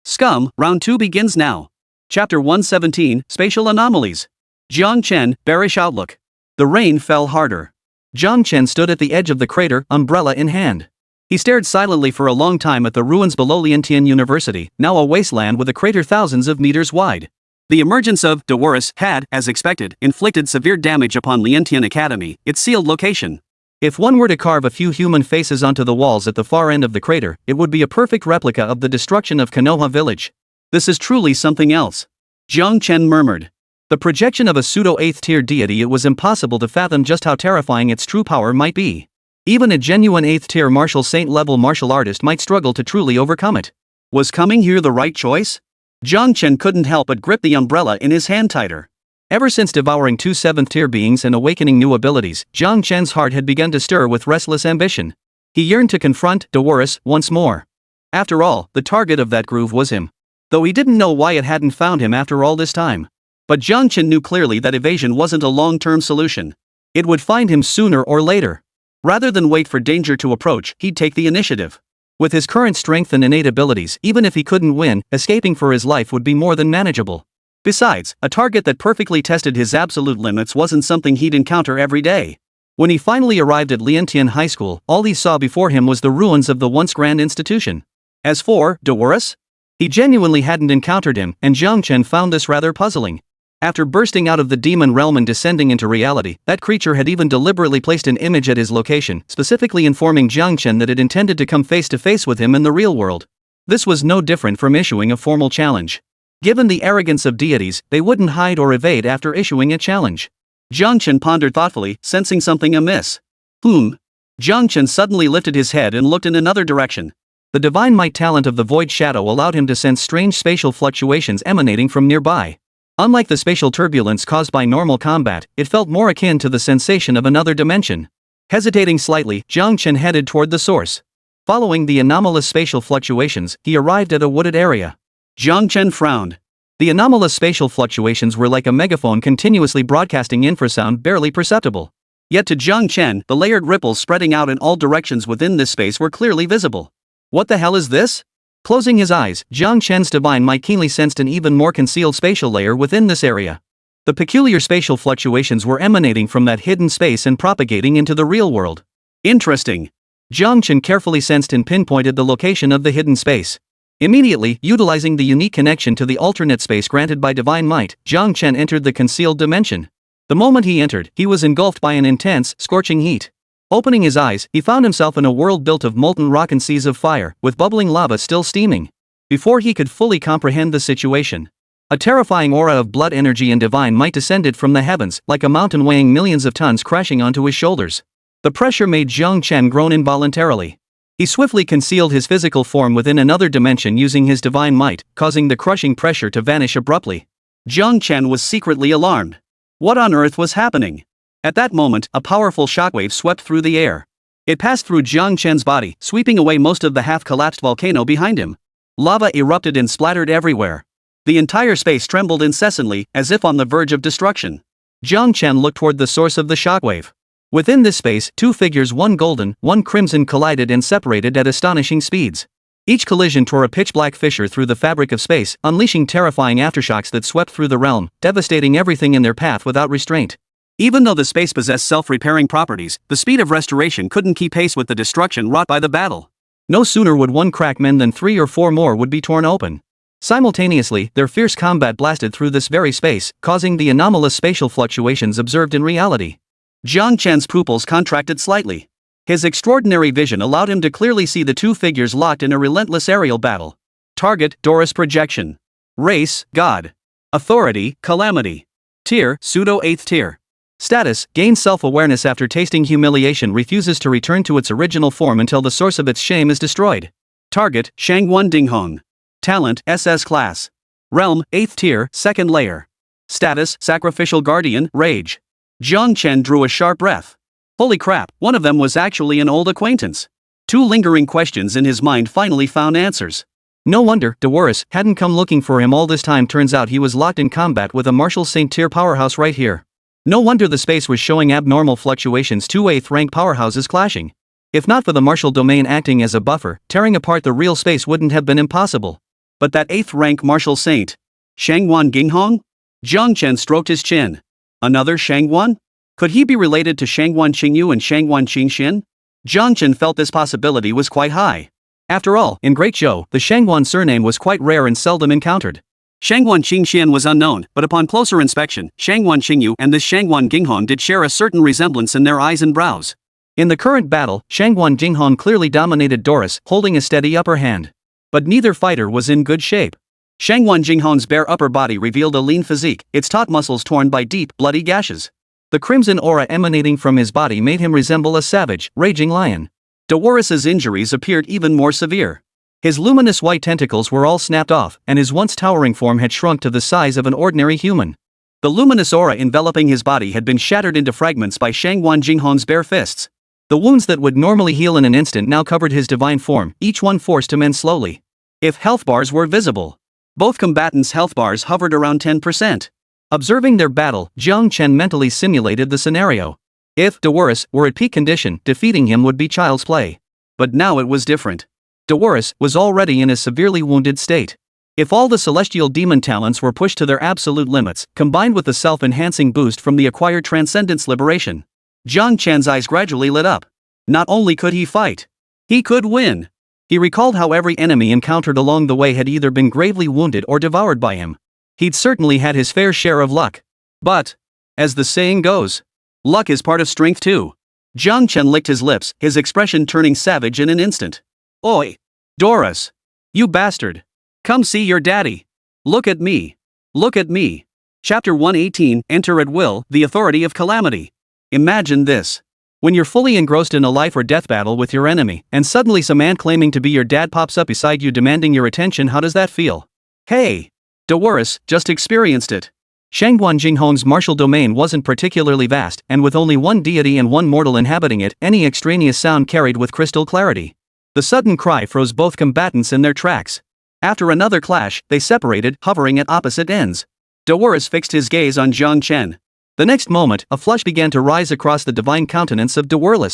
Scum, round 2 begins now. Chapter 117, Spatial Anomalies. Jiang Chen, bearish outlook. The rain fell harder. Jiang Chen stood at the edge of the crater, umbrella in hand. He stared silently for a long time at the ruins below Liantian University, now a wasteland with a crater thousands of meters wide. The emergence of Devour had, as expected, inflicted severe damage upon Liantian Academy, its sealed location. If one were to carve a few human faces onto the walls at the far end of the crater, it would be a perfect replica of the destruction of Konoha village. This is truly something else. Jiang Chen murmured. The projection of a pseudo-8th-tier deity, it was impossible to fathom just how terrifying its true power might be. Even a genuine 8th-tier martial saint-level martial artist might struggle to truly overcome it. Was coming here the right choice? Jiang Chen couldn't help but grip the umbrella in his hand tighter. Ever since devouring 2 7th-tier beings and awakening new abilities, Jiang Chen's heart had begun to stir with restless ambition. He yearned to confront Devour once more. After all, the target of that groove was him. Though he didn't know why it hadn't found him after all this time. But Jiang Chen knew clearly that evasion wasn't a long-term solution. It would find him sooner or later. Rather than wait for danger to approach, he'd take the initiative. With his current strength and innate abilities, even if he couldn't win, escaping for his life would be more than manageable. Besides, a target that perfectly tested his absolute limits wasn't something he'd encounter every day. When he finally arrived at Liantian High School, all he saw before him was the ruins of the once grand institution. As for Devour, he genuinely hadn't encountered him, and Jiang Chen found this rather puzzling. After bursting out of the demon realm and descending into reality, that creature had even deliberately placed an image at his location, specifically informing Jiang Chen that it intended to come face to face with him in the real world. This was no different from issuing a formal challenge. Given the arrogance of deities, they wouldn't hide or evade after issuing a challenge. Jiang Chen pondered thoughtfully, sensing something amiss. Jiang Chen suddenly lifted his head and looked in another direction. The divine might talent of the void shadow allowed him to sense strange spatial fluctuations emanating from nearby. Unlike the spatial turbulence caused by normal combat, it felt more akin to the sensation of another dimension. Hesitating slightly, Jiang Chen headed toward the source. Following the anomalous spatial fluctuations, he arrived at a wooded area. Jiang Chen frowned. The anomalous spatial fluctuations were like a megaphone continuously broadcasting infrasound barely perceptible. Yet to Jiang Chen, the layered ripples spreading out in all directions within this space were clearly visible. What the hell is this? Closing his eyes, Jiang Chen's divine might keenly sensed an even more concealed spatial layer within this area. The peculiar spatial fluctuations were emanating from that hidden space and propagating into the real world. Interesting. Jiang Chen carefully sensed and pinpointed the location of the hidden space. Immediately, utilizing the unique connection to the alternate space granted by divine might, Jiang Chen entered the concealed dimension. The moment he entered, he was engulfed by an intense, scorching heat. Opening his eyes, he found himself in a world built of molten rock and seas of fire, with bubbling lava still steaming. Before he could fully comprehend the situation, a terrifying aura of blood energy and divine might descended from the heavens, like a mountain weighing millions of tons crashing onto his shoulders. The pressure made Jiang Chen groan involuntarily. He swiftly concealed his physical form within another dimension using his divine might, causing the crushing pressure to vanish abruptly. Jiang Chen was secretly alarmed. What on earth was happening? At that moment, a powerful shockwave swept through the air. It passed through Jiang Chen's body, sweeping away most of the half-collapsed volcano behind him. Lava erupted and splattered everywhere. The entire space trembled incessantly, as if on the verge of destruction. Jiang Chen looked toward the source of the shockwave. Within this space, 2 figures, one golden, one crimson, collided and separated at astonishing speeds. Each collision tore a pitch-black fissure through the fabric of space, unleashing terrifying aftershocks that swept through the realm, devastating everything in their path without restraint. Even though the space possessed self-repairing properties, the speed of restoration couldn't keep pace with the destruction wrought by the battle. No sooner would one crack mend than 3 or 4 more would be torn open. Simultaneously, their fierce combat blasted through this very space, causing the anomalous spatial fluctuations observed in reality. Jiang Chen's pupils contracted slightly. His extraordinary vision allowed him to clearly see the two figures locked in a relentless aerial battle. Target, Doris projection. Race, God. Authority, calamity. Tier, pseudo-8th tier. Status, gains self-awareness after tasting humiliation, refuses to return to its original form until the source of its shame is destroyed. Target, Shangguan Dinghong. Talent, SS class. Realm, 8th tier, 2nd layer. Status, sacrificial guardian, rage. Jiang Chen drew a sharp breath. Holy crap, one of them was actually an old acquaintance. Two lingering questions in his mind finally found answers. No wonder Devour hadn't come looking for him all this time. Turns out he was locked in combat with a Martial Saint tier powerhouse right here. No wonder the space was showing abnormal fluctuations, two 8th rank powerhouses clashing. If not for the martial domain acting as a buffer, tearing apart the real space wouldn't have been impossible. But that 8th rank martial saint, Shangguan Dinghong? Jiang Chen stroked his chin. Another Shangguan? Could he be related to Shangguan Qingyu and Shangguan Qingxin? Jiang Chen felt this possibility was quite high. After all, in Great Zhou, the Shangguan surname was quite rare and seldom encountered. Shangguan Qingxian was unknown, but upon closer inspection, Shangguan Qingyu and this Shangguan Dinghong did share a certain resemblance in their eyes and brows. In the current battle, Shangguan Dinghong clearly dominated Doris, holding a steady upper hand. But neither fighter was in good shape. Shangguan Dinghong's bare upper body revealed a lean physique, its taut muscles torn by deep, bloody gashes. The crimson aura emanating from his body made him resemble a savage, raging lion. Devour's injuries appeared even more severe. His luminous white tentacles were all snapped off, and his once towering form had shrunk to the size of an ordinary human. The luminous aura enveloping his body had been shattered into fragments by Shangguan Dinghong's bare fists. The wounds that would normally heal in an instant now covered his divine form, each one forced to mend slowly. If health bars were visible, both combatants' health bars hovered around 10%. Observing their battle, Jiang Chen mentally simulated the scenario. If Devour were at peak condition, defeating him would be child's play. But now it was different. Devour was already in a severely wounded state. If all the celestial demon talents were pushed to their absolute limits, combined with the self-enhancing boost from the acquired transcendence liberation, Jiang Chen's eyes gradually lit up. Not only could he fight, he could win. He recalled how every enemy encountered along the way had either been gravely wounded or devoured by him. He'd certainly had his fair share of luck. But, as the saying goes, luck is part of strength too. Jiang Chen licked his lips, his expression turning savage in an instant. Oi! Doris! You bastard! Come see your daddy! Look at me! Look at me! Chapter 118, Enter at Will, the Authority of Calamity. Imagine this. When you're fully engrossed in a life or death battle with your enemy, and suddenly some man claiming to be your dad pops up beside you demanding your attention, how does that feel? Hey! Devour just experienced it. Shangguan Dinghong's martial domain wasn't particularly vast, and with only one deity and one mortal inhabiting it, any extraneous sound carried with crystal clarity. The sudden cry froze both combatants in their tracks. After another clash, they separated, hovering at opposite ends. Devour fixed his gaze on Jiang Chen. The next moment, a flush began to rise across the divine countenance of Devour.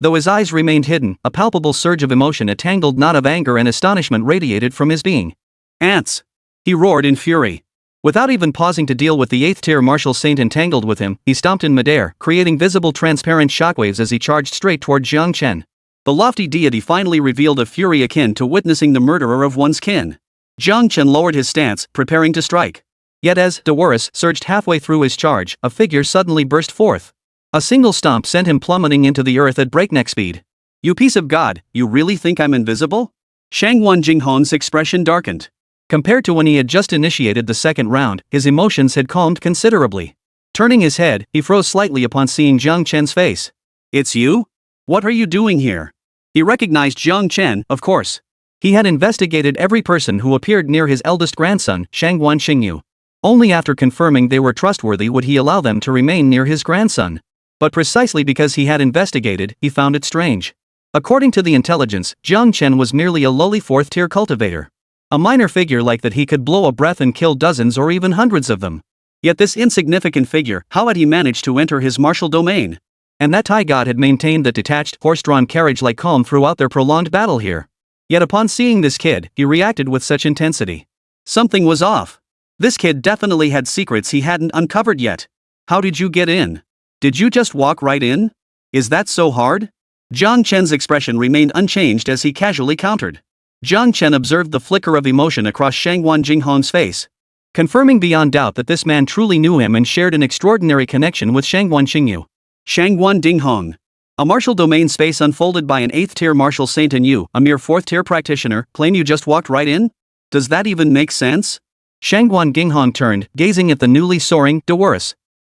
Though his eyes remained hidden, a palpable surge of emotion, a tangled knot of anger and astonishment radiated from his being. Ants! He roared in fury. Without even pausing to deal with the 8th tier martial saint entangled with him, he stomped in midair, creating visible transparent shockwaves as he charged straight toward Jiang Chen. The lofty deity finally revealed a fury akin to witnessing the murderer of one's kin. Jiang Chen lowered his stance, preparing to strike. Yet as Devour surged halfway through his charge, a figure suddenly burst forth. A single stomp sent him plummeting into the earth at breakneck speed. You piece of God, you really think I'm invisible? Shangguan Dinghong's expression darkened. Compared to when he had just initiated the second round, his emotions had calmed considerably. Turning his head, he froze slightly upon seeing Jiang Chen's face. It's you? What are you doing here? He recognized Jiang Chen, of course. He had investigated every person who appeared near his eldest grandson, Shangguan Qingyu. Only after confirming they were trustworthy would he allow them to remain near his grandson. But precisely because he had investigated, he found it strange. According to the intelligence, Jiang Chen was merely a lowly 4th tier cultivator. A minor figure like that he could blow a breath and kill dozens or even hundreds of them. Yet this insignificant figure, how had he managed to enter his martial domain? And that Thai god had maintained that detached, horse-drawn carriage-like calm throughout their prolonged battle here. Yet upon seeing this kid, he reacted with such intensity. Something was off. This kid definitely had secrets he hadn't uncovered yet. How did you get in? Did you just walk right in? Is that so hard? Jiang Chen's expression remained unchanged as he casually countered. Jiang Chen observed the flicker of emotion across Shangguan Jinghong's face, confirming beyond doubt that this man truly knew him and shared an extraordinary connection with Shangguan Xingyu. Shangguan Dinghong. A martial domain space unfolded by an 8th-tier martial saint and you, a mere 4th-tier practitioner, claim you just walked right in? Does that even make sense? Shangguan Ginghong turned, gazing at the newly soaring Devour.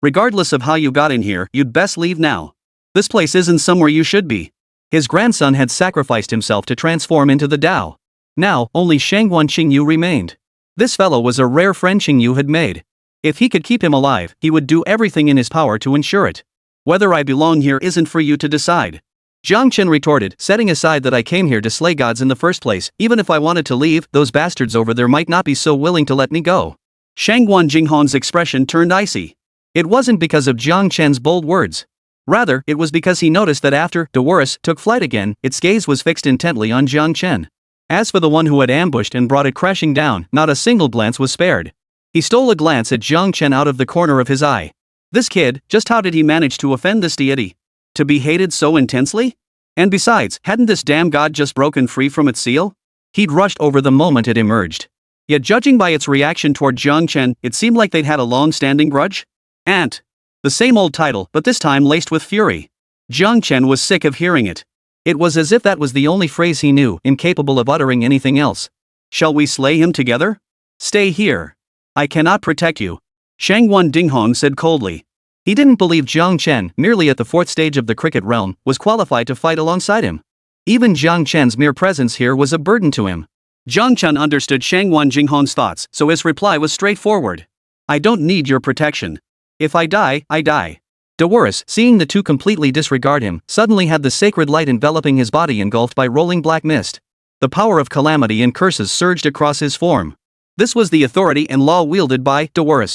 Regardless of how you got in here, you'd best leave now. This place isn't somewhere you should be. His grandson had sacrificed himself to transform into the Tao. Now, only Shangguan Xingyu remained. This fellow was a rare friend Xingyu had made. If he could keep him alive, he would do everything in his power to ensure it. Whether I belong here isn't for you to decide. Jiang Chen retorted, setting aside that I came here to slay gods in the first place. Even if I wanted to leave, those bastards over there might not be so willing to let me go. Shangguan Jinghong's expression turned icy. It wasn't because of Jiang Chen's bold words. Rather, it was because he noticed that after Devour took flight again, its gaze was fixed intently on Jiang Chen. As for the one who had ambushed and brought it crashing down, not a single glance was spared. He stole a glance at Jiang Chen out of the corner of his eye. This kid, just how did he manage to offend this deity? To be hated so intensely? And besides, hadn't this damn god just broken free from its seal? He'd rushed over the moment it emerged. Yet judging by its reaction toward Jiang Chen, it seemed like they'd had a long-standing grudge? Ant. The same old title, but this time laced with fury. Jiang Chen was sick of hearing it. It was as if that was the only phrase he knew, incapable of uttering anything else. Shall we slay him together? Stay here. I cannot protect you. Shangguan Dinghong said coldly. He didn't believe Jiang Chen, merely at the 4th stage of the cricket realm, was qualified to fight alongside him. Even Jiang Chen's mere presence here was a burden to him. Jiang Chen understood Shangguan Jinghong's thoughts, so his reply was straightforward. I don't need your protection. If I die, I die. Devour, seeing the two completely disregard him, suddenly had the sacred light enveloping his body engulfed by rolling black mist. The power of calamity and curses surged across his form. This was the authority and law wielded by Devour.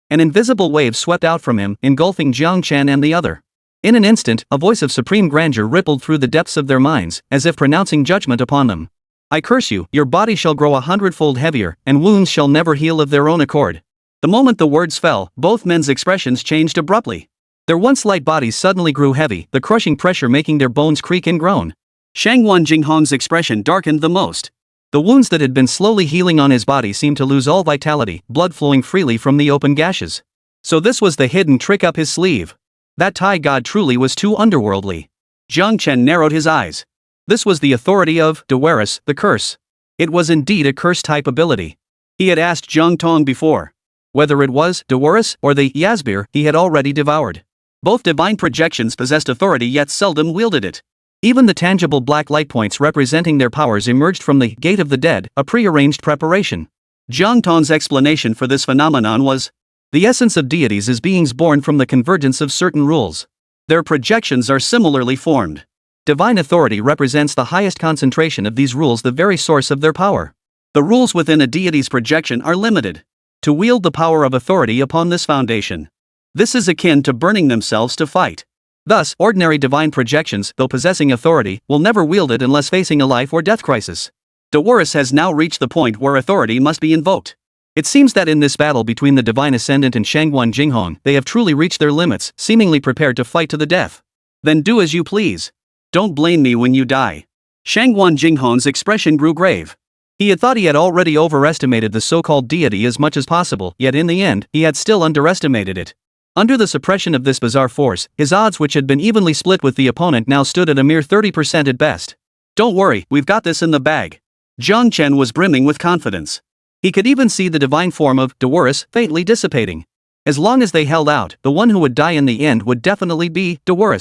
An invisible wave swept out from him, engulfing Jiang Chen and the other. In an instant, a voice of supreme grandeur rippled through the depths of their minds, as if pronouncing judgment upon them. I curse you, your body shall grow 100-fold heavier, and wounds shall never heal of their own accord. The moment the words fell, both men's expressions changed abruptly. Their once light bodies suddenly grew heavy, the crushing pressure making their bones creak and groan. Shangguan Jinghong's expression darkened the most. The wounds that had been slowly healing on his body seemed to lose all vitality, blood flowing freely from the open gashes. So this was the hidden trick up his sleeve. That Thai god truly was too underworldly. Jiang Chen narrowed his eyes. This was the authority of Devour, the curse. It was indeed a curse-type ability. He had asked Zhang Tong before. Whether it was Devour or the Yasbir he had already devoured. Both divine projections possessed authority yet seldom wielded it. Even the tangible black light points representing their powers emerged from the Gate of the Dead, a prearranged preparation. Zhang Tong's explanation for this phenomenon was, the essence of deities is beings born from the convergence of certain rules. Their projections are similarly formed. Divine authority represents the highest concentration of these rules, the very source of their power. The rules within a deity's projection are limited. To wield the power of authority upon this foundation. This is akin to burning themselves to fight. Thus, ordinary divine projections, though possessing authority, will never wield it unless facing a life or death crisis. Devour has now reached the point where authority must be invoked. It seems that in this battle between the Divine Ascendant and Shangguan Jinghong, they have truly reached their limits, seemingly prepared to fight to the death. Then do as you please. Don't blame me when you die. Shangguan Jinghong's expression grew grave. He had thought he had already overestimated the so-called deity as much as possible, yet in the end, he had still underestimated it. Under the suppression of this bizarre force, his odds, which had been evenly split with the opponent, now stood at a mere 30% at best. Don't worry, we've got this in the bag. Jiang Chen was brimming with confidence. He could even see the divine form of Devour faintly dissipating. As long as they held out, the one who would die in the end would definitely be Devour.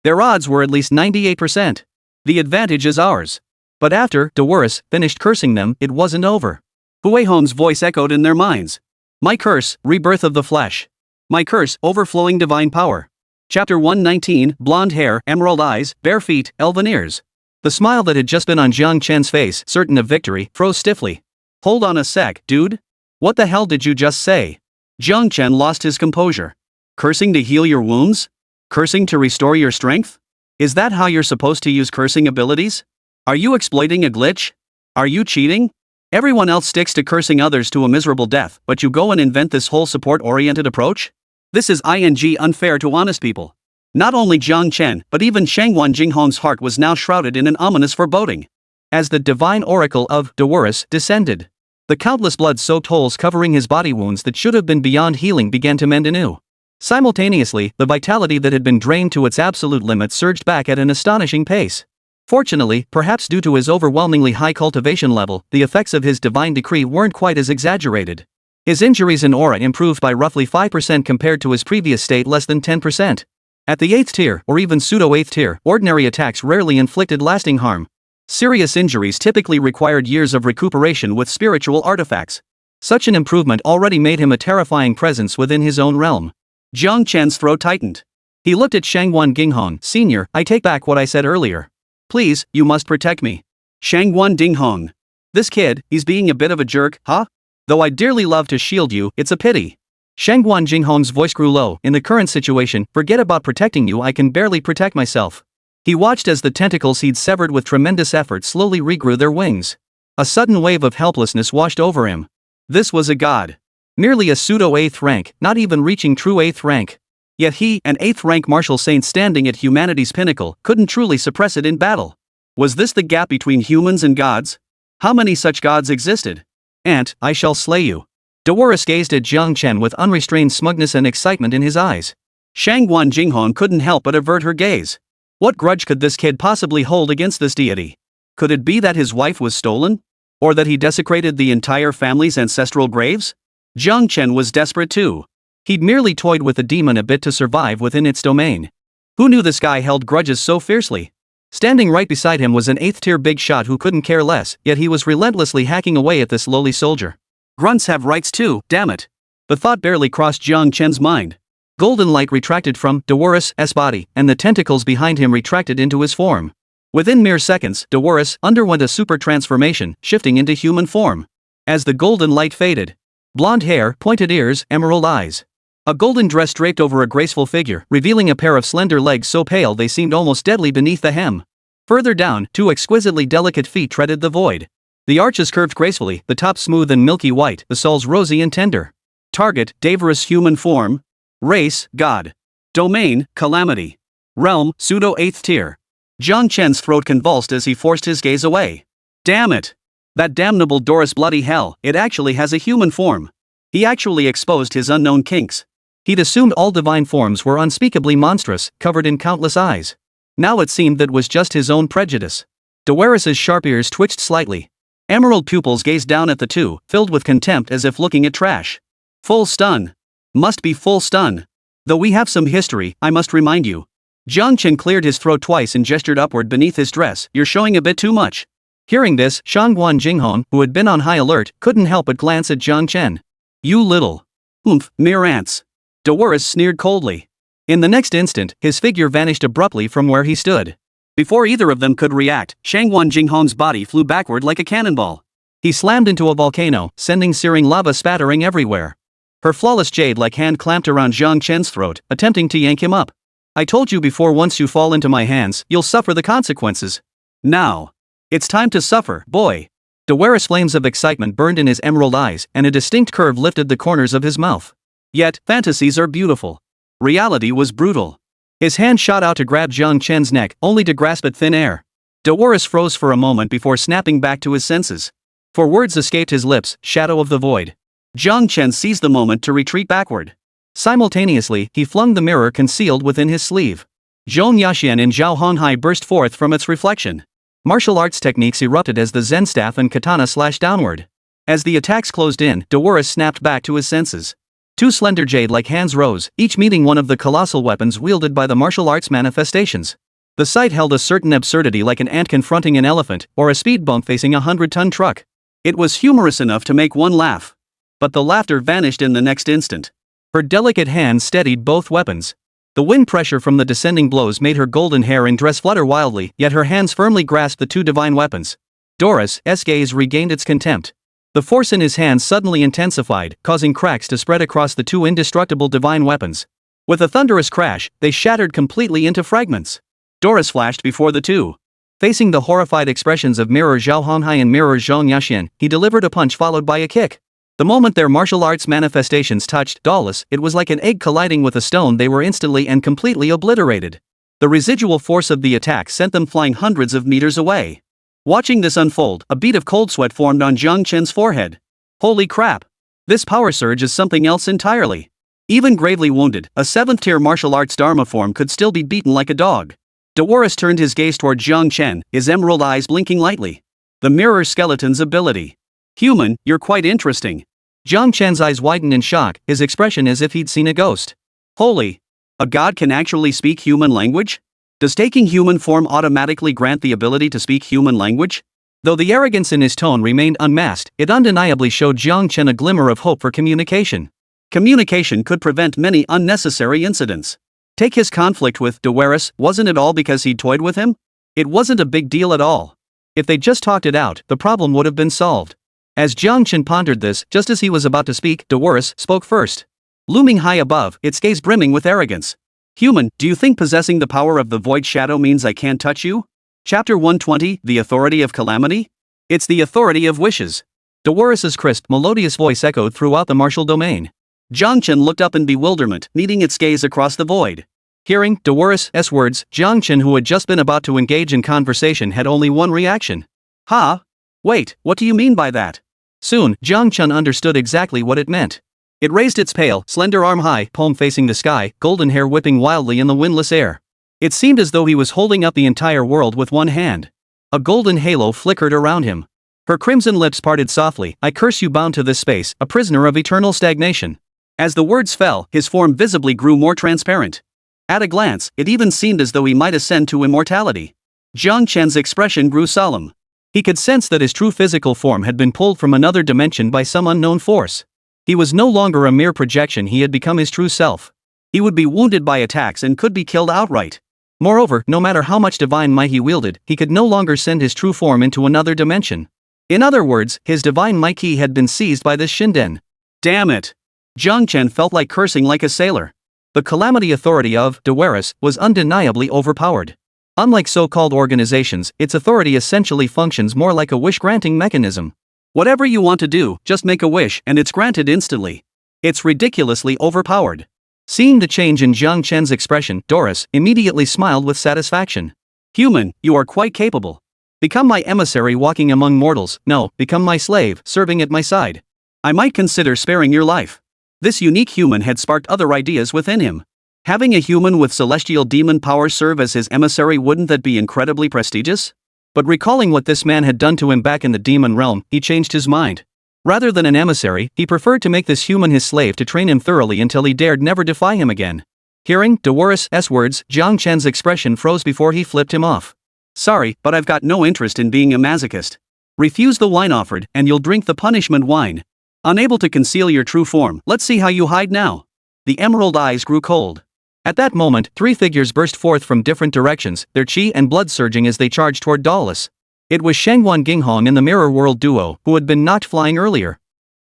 Their odds were at least 98%. The advantage is ours. But after Devour finished cursing them, it wasn't over. Hue Hong's voice echoed in their minds. My curse, rebirth of the flesh. My curse, overflowing divine power. Chapter 119, blonde hair, emerald eyes, bare feet, elven ears. The smile that had just been on Jiang Chen's face, certain of victory, froze stiffly. Hold on a sec, dude. What the hell did you just say? Jiang Chen lost his composure. Cursing to heal your wounds? Cursing to restore your strength? Is that how you're supposed to use cursing abilities? Are you exploiting a glitch? Are you cheating? Everyone else sticks to cursing others to a miserable death, but you go and invent this whole support-oriented approach? This is unfair to honest people. Not only Jiang Chen, but even Shangguan Jinghong's heart was now shrouded in an ominous foreboding. As the divine oracle of Devour descended, the countless blood-soaked holes covering his body wounds that should have been beyond healing began to mend anew. Simultaneously, the vitality that had been drained to its absolute limit surged back at an astonishing pace. Fortunately, perhaps due to his overwhelmingly high cultivation level, the effects of his divine decree weren't quite as exaggerated. His injuries and aura improved by roughly 5% compared to his previous state, less than 10%. At the 8th tier, or even pseudo-8th tier, ordinary attacks rarely inflicted lasting harm. Serious injuries typically required years of recuperation with spiritual artifacts. Such an improvement already made him a terrifying presence within his own realm. Jiang Chen's throat tightened. He looked at Shangguan Ginghong. Senior, I take back what I said earlier. Please, you must protect me. Shangguan Dinghong. This kid, he's being a bit of a jerk, huh? Though I'd dearly love to shield you, it's a pity. Shangguan Jinghong's voice grew low. In the current situation, forget about protecting you, I can barely protect myself. He watched as the tentacles he'd severed with tremendous effort slowly regrew their wings. A sudden wave of helplessness washed over him. This was a god. Merely a pseudo-8th rank, not even reaching true 8th rank. Yet he, an 8th rank martial saint standing at humanity's pinnacle, couldn't truly suppress it in battle. Was this the gap between humans and gods? How many such gods existed? Ant, I shall slay you. Devour gazed at Jiang Chen with unrestrained smugness and excitement in his eyes. Shangguan Jinghong couldn't help but avert her gaze. What grudge could this kid possibly hold against this deity? Could it be that his wife was stolen? Or that he desecrated the entire family's ancestral graves? Jiang Chen was desperate too. He'd merely toyed with the demon a bit to survive within its domain. Who knew this guy held grudges so fiercely? Standing right beside him was an 8th tier big shot who couldn't care less, yet he was relentlessly hacking away at this lowly soldier. Grunts have rights too, damn it. The thought barely crossed Jiang Chen's mind. Golden light retracted from Devour's body, and the tentacles behind him retracted into his form. Within mere seconds, Devour underwent a super transformation, shifting into human form. As the golden light faded, blonde hair, pointed ears, emerald eyes. A golden dress draped over a graceful figure, revealing a pair of slender legs so pale they seemed almost deadly beneath the hem. Further down, 2 exquisitely delicate feet treaded the void. The arches curved gracefully, the top smooth and milky white, the soles rosy and tender. Target, Devour's human form. Race, God. Domain, Calamity. Realm, pseudo-8th tier. Jiang Chen's throat convulsed as he forced his gaze away. Damn it! That damnable Doris bloody hell, it actually has a human form. He actually exposed his unknown kinks. He'd assumed all divine forms were unspeakably monstrous, covered in countless eyes. Now it seemed that was just his own prejudice. Devour's sharp ears twitched slightly. Emerald pupils gazed down at the two, filled with contempt as if looking at trash. Full stun. Must be full stun. Though we have some history, I must remind you. Jiang Chen cleared his throat twice and gestured upward beneath his dress. You're showing a bit too much. Hearing this, Shangguan Jinghong, who had been on high alert, couldn't help but glance at Jiang Chen. You little. Mere ants. Devour sneered coldly. In the next instant, his figure vanished abruptly from where he stood. Before either of them could react, Shangguan Jinghong's body flew backward like a cannonball. He slammed into a volcano, sending searing lava spattering everywhere. Her flawless jade-like hand clamped around Jiang Chen's throat, attempting to yank him up. I told you before, once you fall into my hands, you'll suffer the consequences. Now. It's time to suffer, boy. Devour's flames of excitement burned in his emerald eyes, and a distinct curve lifted the corners of his mouth. Yet, fantasies are beautiful. Reality was brutal. His hand shot out to grab Jiang Chen's neck, only to grasp at thin air. Devour froze for a moment before snapping back to his senses. For words escaped his lips, shadow of the void. Jiang Chen seized the moment to retreat backward. Simultaneously, he flung the mirror concealed within his sleeve. Zhong Yaxian in Zhao Honghai burst forth from its reflection. Martial arts techniques erupted as the Zen staff and katana slashed downward. As the attacks closed in, Devour snapped back to his senses. 2 slender jade-like hands rose, each meeting one of the colossal weapons wielded by the martial arts manifestations. The sight held a certain absurdity, like an ant confronting an elephant, or a speed bump facing a 100-ton truck. It was humorous enough to make one laugh. But the laughter vanished in the next instant. Her delicate hands steadied both weapons. The wind pressure from the descending blows made her golden hair and dress flutter wildly, yet her hands firmly grasped the 2 divine weapons. Doris' gaze regained its contempt. The force in his hands suddenly intensified, causing cracks to spread across the 2 indestructible divine weapons. With a thunderous crash, they shattered completely into fragments. Doris flashed before the 2. Facing the horrified expressions of Mirror Zhao Honghai and Mirror Zhong Yaxian, he delivered a punch followed by a kick. The moment their martial arts manifestations touched Dallas, it was like an egg colliding with a stone. They were instantly and completely obliterated. The residual force of the attack sent them flying hundreds of meters away. Watching this unfold, a bead of cold sweat formed on Jiang Chen's forehead. Holy crap! This power surge is something else entirely. Even gravely wounded, a 7th-tier martial arts Dharma form could still be beaten like a dog. Devour turned his gaze toward Jiang Chen, his emerald eyes blinking lightly. The mirror skeleton's ability. Human, you're quite interesting. Jiang Chen's eyes widened in shock, his expression as if he'd seen a ghost. Holy! A god can actually speak human language? Does taking human form automatically grant the ability to speak human language? Though the arrogance in his tone remained unmasked, it undeniably showed Jiang Chen a glimmer of hope for communication. Communication could prevent many unnecessary incidents. Take his conflict with Devour, wasn't it all because he'd toyed with him? It wasn't a big deal at all. If they just talked it out, the problem would have been solved. As Jiang Chen pondered this, just as he was about to speak, Devour spoke first. Looming high above, its gaze brimming with arrogance. Human, do you think possessing the power of the Void Shadow means I can't touch you? Chapter 120, The Authority of Calamity? It's the authority of wishes. Devour's crisp, melodious voice echoed throughout the martial domain. Jiang Chen looked up in bewilderment, meeting its gaze across the void. Hearing Devour's words, Jiang Chen, who had just been about to engage in conversation, had only one reaction. Ha? Wait, what do you mean by that? Soon, Jiang Chen understood exactly what it meant. It raised its pale, slender arm-high palm facing the sky, golden hair whipping wildly in the windless air. It seemed as though he was holding up the entire world with one hand. A golden halo flickered around him. Her crimson lips parted softly. I curse you, bound to this space, a prisoner of eternal stagnation. As the words fell, his form visibly grew more transparent. At a glance, it even seemed as though he might ascend to immortality. Jiang Chen's expression grew solemn. He could sense that his true physical form had been pulled from another dimension by some unknown force. He was no longer a mere projection, he had become his true self. He would be wounded by attacks and could be killed outright. Moreover, no matter how much divine might he wielded, he could no longer send his true form into another dimension. In other words, his divine might key had been seized by this Shinden. Damn it! Jiang Chen felt like cursing like a sailor. The calamity authority of Devour was undeniably overpowered. Unlike so-called organizations, its authority essentially functions more like a wish-granting mechanism. Whatever you want to do, just make a wish and it's granted instantly. It's ridiculously overpowered. Seeing the change in Jiang Chen's expression, Doris immediately smiled with satisfaction. Human, you are quite capable. Become my emissary walking among mortals, no, become my slave, serving at my side. I might consider sparing your life. This unique human had sparked other ideas within him. Having a human with celestial demon power serve as his emissary, wouldn't that be incredibly prestigious? But recalling what this man had done to him back in the demon realm, he changed his mind. Rather than an emissary, he preferred to make this human his slave to train him thoroughly until he dared never defy him again. Hearing Devour's words, Jiang Chen's expression froze before he flipped him off. Sorry, but I've got no interest in being a masochist. Refuse the wine offered, and you'll drink the punishment wine. Unable to conceal your true form, let's see how you hide now. The emerald eyes grew cold. At that moment, three figures burst forth from different directions, their chi and blood surging as they charged toward Dallas. It was Shangwan Ginghong and the Mirror World duo, who had been knocked flying earlier.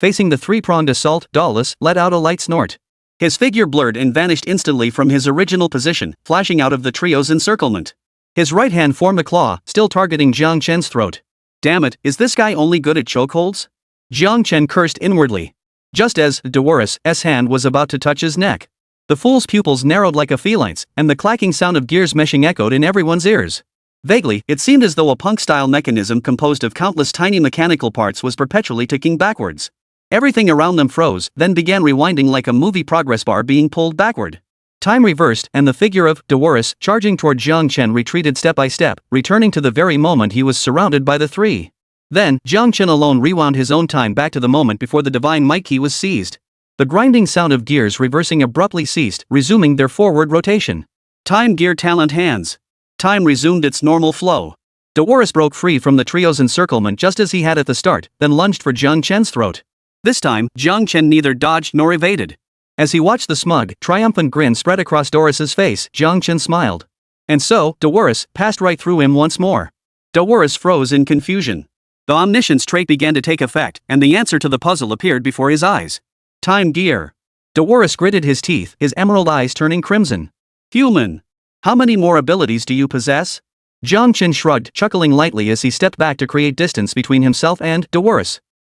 Facing the three-pronged assault, Dallas let out a light snort. His figure blurred and vanished instantly from his original position, flashing out of the trio's encirclement. His right hand formed a claw, still targeting Jiang Chen's throat. Damn it, is this guy only good at chokeholds? Jiang Chen cursed inwardly. Just as Devour's hand was about to touch his neck, the fool's pupils narrowed like a feline's, and the clacking sound of gears meshing echoed in everyone's ears. Vaguely, it seemed as though a punk-style mechanism composed of countless tiny mechanical parts was perpetually ticking backwards. Everything around them froze, then began rewinding like a movie progress bar being pulled backward. Time reversed, and the figure of Devour charging toward Jiang Chen retreated step by step, returning to the very moment he was surrounded by the three. Then, Jiang Chen alone rewound his own time back to the moment before the divine might key was seized. The grinding sound of gears reversing abruptly ceased, resuming their forward rotation. Time gear talent hands. Time resumed its normal flow. Devour broke free from the trio's encirclement just as he had at the start, then lunged for Jiang Chen's throat. This time, Jiang Chen neither dodged nor evaded. As he watched the smug, triumphant grin spread across Doris's face, Jiang Chen smiled. And so, Devour passed right through him once more. Devour froze in confusion. The omniscience trait began to take effect, and the answer to the puzzle appeared before his eyes. Time gear. Devour gritted his teeth, his emerald eyes turning crimson. Human. How many more abilities do you possess? Jiang Chen shrugged, chuckling lightly as he stepped back to create distance between himself and Devour.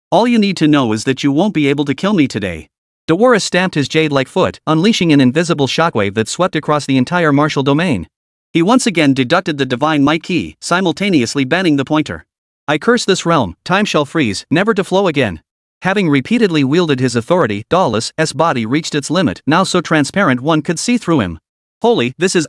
All you need to know is that you won't be able to kill me today. Devour stamped his jade-like foot, unleashing an invisible shockwave that swept across the entire martial domain. He once again deducted the divine might key, simultaneously banning the pointer. I curse this realm, time shall freeze, never to flow again. Having repeatedly wielded his authority, Dawless' body reached its limit, now so transparent one could see through him. Holy, this is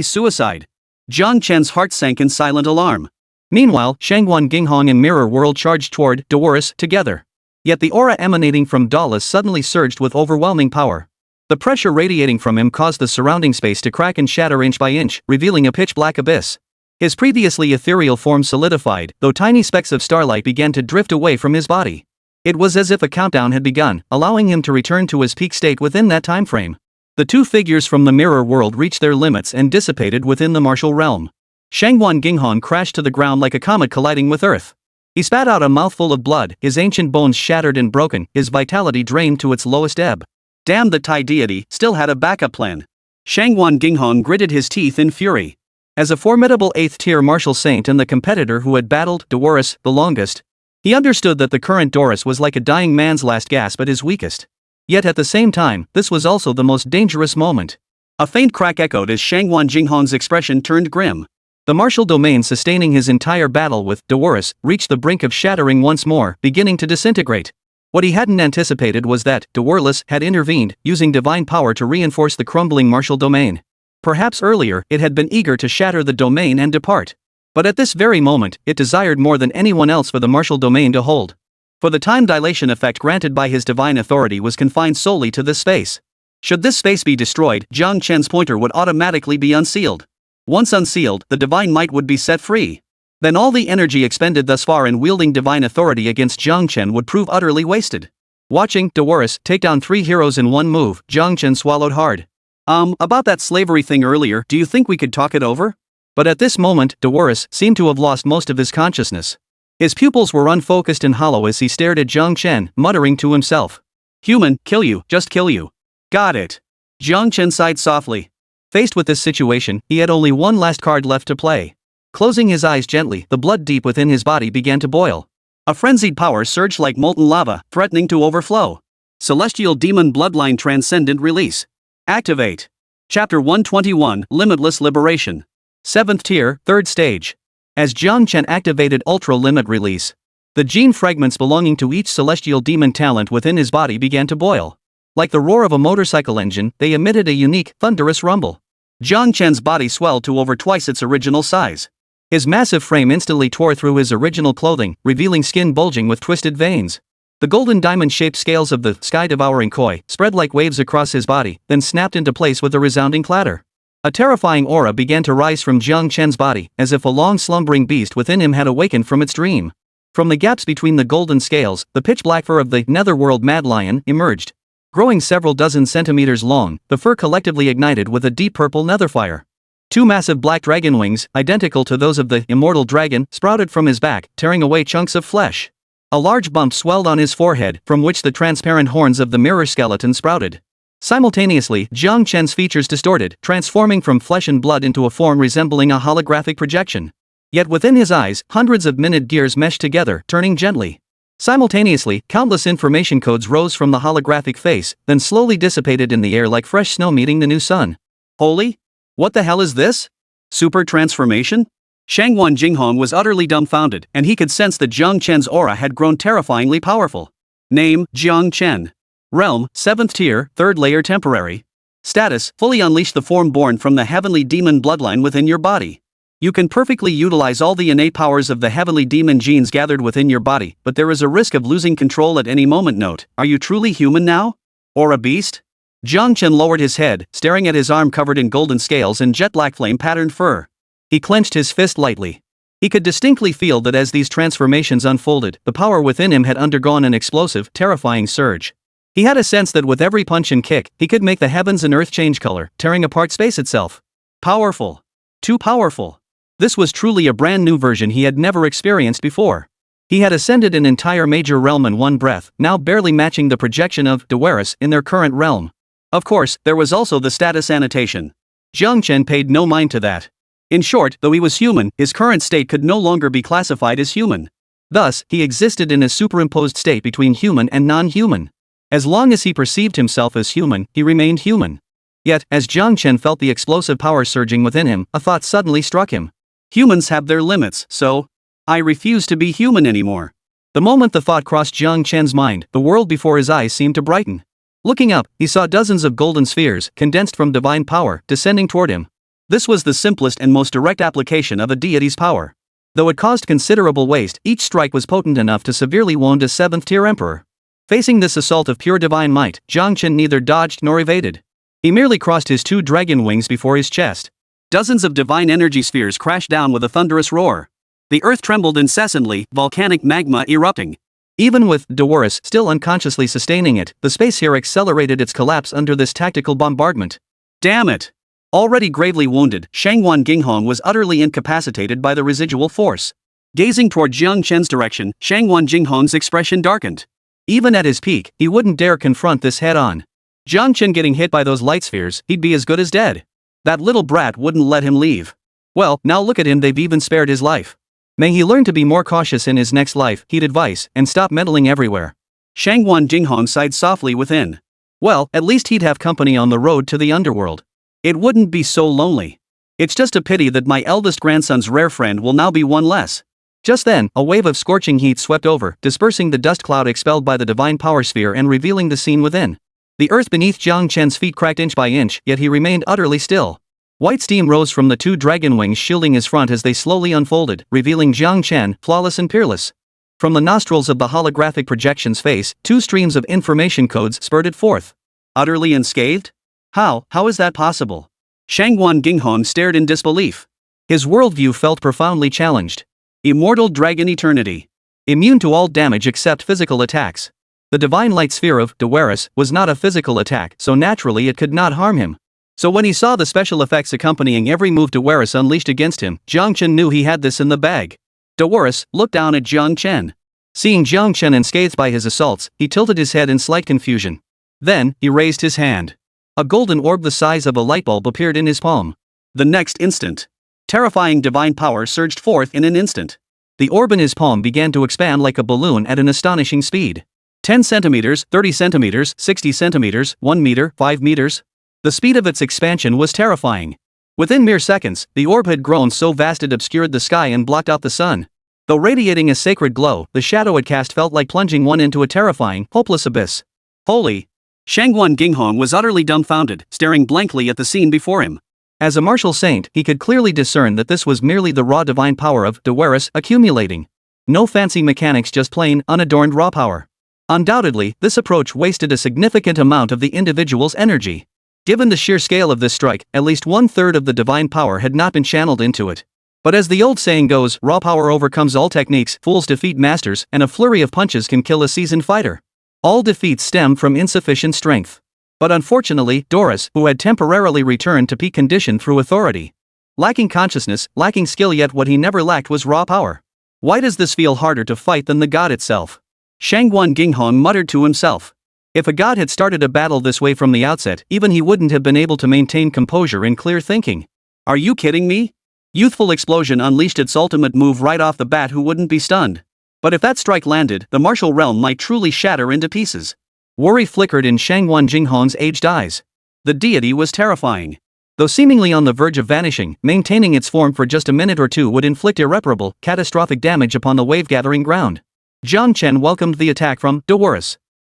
suicide. Jiang Chen's heart sank in silent alarm. Meanwhile, Shangwan Ginghong and Mirror World charged toward Devour together. Yet the aura emanating from Dawless suddenly surged with overwhelming power. The pressure radiating from him caused the surrounding space to crack and shatter inch by inch, revealing a pitch-black abyss. His previously ethereal form solidified, though tiny specks of starlight began to drift away from his body. It was as if a countdown had begun, allowing him to return to his peak state within that time frame. The two figures from the mirror world reached their limits and dissipated within the martial realm. Shangwan Ginghong crashed to the ground like a comet colliding with Earth. He spat out a mouthful of blood, his ancient bones shattered and broken, his vitality drained to its lowest ebb. Damn, the Tai deity still had a backup plan. Shangwan Ginghong gritted his teeth in fury. As a formidable 8th-tier martial saint and the competitor who had battled Devour the longest, he understood that the current Doris was like a dying man's last gasp at his weakest. Yet at the same time, this was also the most dangerous moment. A faint crack echoed as Shangwan Ginghong's expression turned grim. The martial domain sustaining his entire battle with Devour reached the brink of shattering once more, beginning to disintegrate. What he hadn't anticipated was that Devour had intervened, using divine power to reinforce the crumbling martial domain. Perhaps earlier, it had been eager to shatter the domain and depart. But at this very moment, it desired more than anyone else for the martial domain to hold. For the time dilation effect granted by his divine authority was confined solely to this space. Should this space be destroyed, Jiang Chen's pointer would automatically be unsealed. Once unsealed, the divine might would be set free. Then all the energy expended thus far in wielding divine authority against Jiang Chen would prove utterly wasted. Watching Devour take down 3 heroes in one move, Jiang Chen swallowed hard. About that slavery thing earlier, do you think we could talk it over? But at this moment, Devour seemed to have lost most of his consciousness. His pupils were unfocused and hollow as he stared at Jiang Chen, muttering to himself. Human, kill you, just kill you. Got it. Jiang Chen sighed softly. Faced with this situation, he had only one last card left to play. Closing his eyes gently, the blood deep within his body began to boil. A frenzied power surged like molten lava, threatening to overflow. Celestial Demon Bloodline Transcendent Release. Activate. Chapter 121, Limitless Liberation. 7th tier, 3rd stage. As Jiang Chen activated Ultra Limit Release, the gene fragments belonging to each celestial demon talent within his body began to boil. Like the roar of a motorcycle engine, they emitted a unique, thunderous rumble. Jiang Chen's body swelled to over twice its original size. His massive frame instantly tore through his original clothing, revealing skin bulging with twisted veins. The golden diamond-shaped scales of the Sky-Devouring Koi spread like waves across his body, then snapped into place with a resounding clatter. A terrifying aura began to rise from Jiang Chen's body, as if a long-slumbering beast within him had awakened from its dream. From the gaps between the golden scales, the pitch-black fur of the netherworld mad lion emerged. Growing several dozen centimeters long, the fur collectively ignited with a deep purple netherfire. 2 massive black dragon wings, identical to those of the immortal dragon, sprouted from his back, tearing away chunks of flesh. A large bump swelled on his forehead, from which the transparent horns of the mirror skeleton sprouted. Simultaneously, Jiang Chen's features distorted, transforming from flesh and blood into a form resembling a holographic projection. Yet within his eyes, hundreds of minute gears meshed together, turning gently. Simultaneously, countless information codes rose from the holographic face, then slowly dissipated in the air like fresh snow meeting the new sun. Holy? What the hell is this? Super transformation? Shangwan Ginghong was utterly dumbfounded, and he could sense that Jiang Chen's aura had grown terrifyingly powerful. Name, Jiang Chen. Realm, 7th tier, 3rd layer temporary. Status, fully unleash the form born from the heavenly demon bloodline within your body. You can perfectly utilize all the innate powers of the heavenly demon genes gathered within your body, but there is a risk of losing control at any moment. Note, are you truly human now? Or a beast? Jiang Chen lowered his head, staring at his arm covered in golden scales and jet-black flame-patterned fur. He clenched his fist lightly. He could distinctly feel that as these transformations unfolded, the power within him had undergone an explosive, terrifying surge. He had a sense that with every punch and kick, he could make the heavens and earth change color, tearing apart space itself. Powerful. Too powerful. This was truly a brand new version he had never experienced before. He had ascended an entire major realm in one breath, now barely matching the projection of Devour in their current realm. Of course, there was also the status annotation. Jiang Chen paid no mind to that. In short, though he was human, his current state could no longer be classified as human. Thus, he existed in a superimposed state between human and non-human. As long as he perceived himself as human, he remained human. Yet, as Jiang Chen felt the explosive power surging within him, a thought suddenly struck him. Humans have their limits, so I refuse to be human anymore. The moment the thought crossed Jiang Chen's mind, the world before his eyes seemed to brighten. Looking up, he saw dozens of golden spheres, condensed from divine power, descending toward him. This was the simplest and most direct application of a deity's power. Though it caused considerable waste, each strike was potent enough to severely wound a 7th-tier emperor. Facing this assault of pure divine might, Jiang Chen neither dodged nor evaded. He merely crossed his 2 dragon wings before his chest. Dozens of divine energy spheres crashed down with a thunderous roar. The earth trembled incessantly, volcanic magma erupting. Even with Devour still unconsciously sustaining it, the space here accelerated its collapse under this tactical bombardment. Damn it! Already gravely wounded, Shangwan Ginghong was utterly incapacitated by the residual force. Gazing toward Jiang Chen's direction, Shangwan Jinghong's expression darkened. Even at his peak, he wouldn't dare confront this head-on. Jiang Chen getting hit by those light spheres, he'd be as good as dead. That little brat wouldn't let him leave. Well, now look at him, they've even spared his life. May he learn to be more cautious in his next life, he'd advise, and stop meddling everywhere. Shangwan Jinghong sighed softly within. Well, at least he'd have company on the road to the underworld. It wouldn't be so lonely. It's just a pity that my eldest grandson's rare friend will now be one less. Just then, a wave of scorching heat swept over, dispersing the dust cloud expelled by the divine power sphere and revealing the scene within. The earth beneath Jiang Chen's feet cracked inch by inch, yet he remained utterly still. White steam rose from the 2 dragon wings shielding his front as they slowly unfolded, revealing Jiang Chen, flawless and peerless. From the nostrils of the holographic projection's face, 2 streams of information codes spurted forth. Utterly unscathed? How is that possible? Shangwan Ginghong stared in disbelief. His worldview felt profoundly challenged. Immortal dragon eternity. Immune to all damage except physical attacks. The divine light sphere of Devour was not a physical attack, so naturally it could not harm him. So when he saw the special effects accompanying every move Devour unleashed against him, Jiang Chen knew he had this in the bag. Devour looked down at Jiang Chen. Seeing Jiang Chen unscathed by his assaults, he tilted his head in slight confusion. Then, he raised his hand. A golden orb the size of a light bulb appeared in his palm. The next instant, terrifying divine power surged forth in an instant. The orb in his palm began to expand like a balloon at an astonishing speed. 10 centimeters, 30 centimeters, 60 centimeters, 1 meter, 5 meters. The speed of its expansion was terrifying. Within mere seconds, the orb had grown so vast it obscured the sky and blocked out the sun. Though radiating a sacred glow, the shadow it cast felt like plunging one into a terrifying, hopeless abyss. Holy! Shangwan Ginghong was utterly dumbfounded, staring blankly at the scene before him. As a martial saint, he could clearly discern that this was merely the raw divine power of Devour accumulating. No fancy mechanics, just plain, unadorned raw power. Undoubtedly, this approach wasted a significant amount of the individual's energy. Given the sheer scale of this strike, at least 1/3 of the divine power had not been channeled into it. But as the old saying goes, raw power overcomes all techniques, fools defeat masters, and a flurry of punches can kill a seasoned fighter. All defeats stem from insufficient strength. But unfortunately, Doris, who had temporarily returned to peak condition through authority. Lacking consciousness, lacking skill, yet what he never lacked was raw power. Why does this feel harder to fight than the god itself? Shangwan Ginghong muttered to himself. If a god had started a battle this way from the outset, even he wouldn't have been able to maintain composure and clear thinking. Are you kidding me? Youthful explosion unleashed its ultimate move right off the bat. Who wouldn't be stunned? But if that strike landed, the martial realm might truly shatter into pieces. Worry flickered in Shangwan Jinghong's aged eyes. The deity was terrifying. Though seemingly on the verge of vanishing, maintaining its form for just a minute or two would inflict irreparable, catastrophic damage upon the wave-gathering ground. Jiang Chen welcomed the attack from Devour.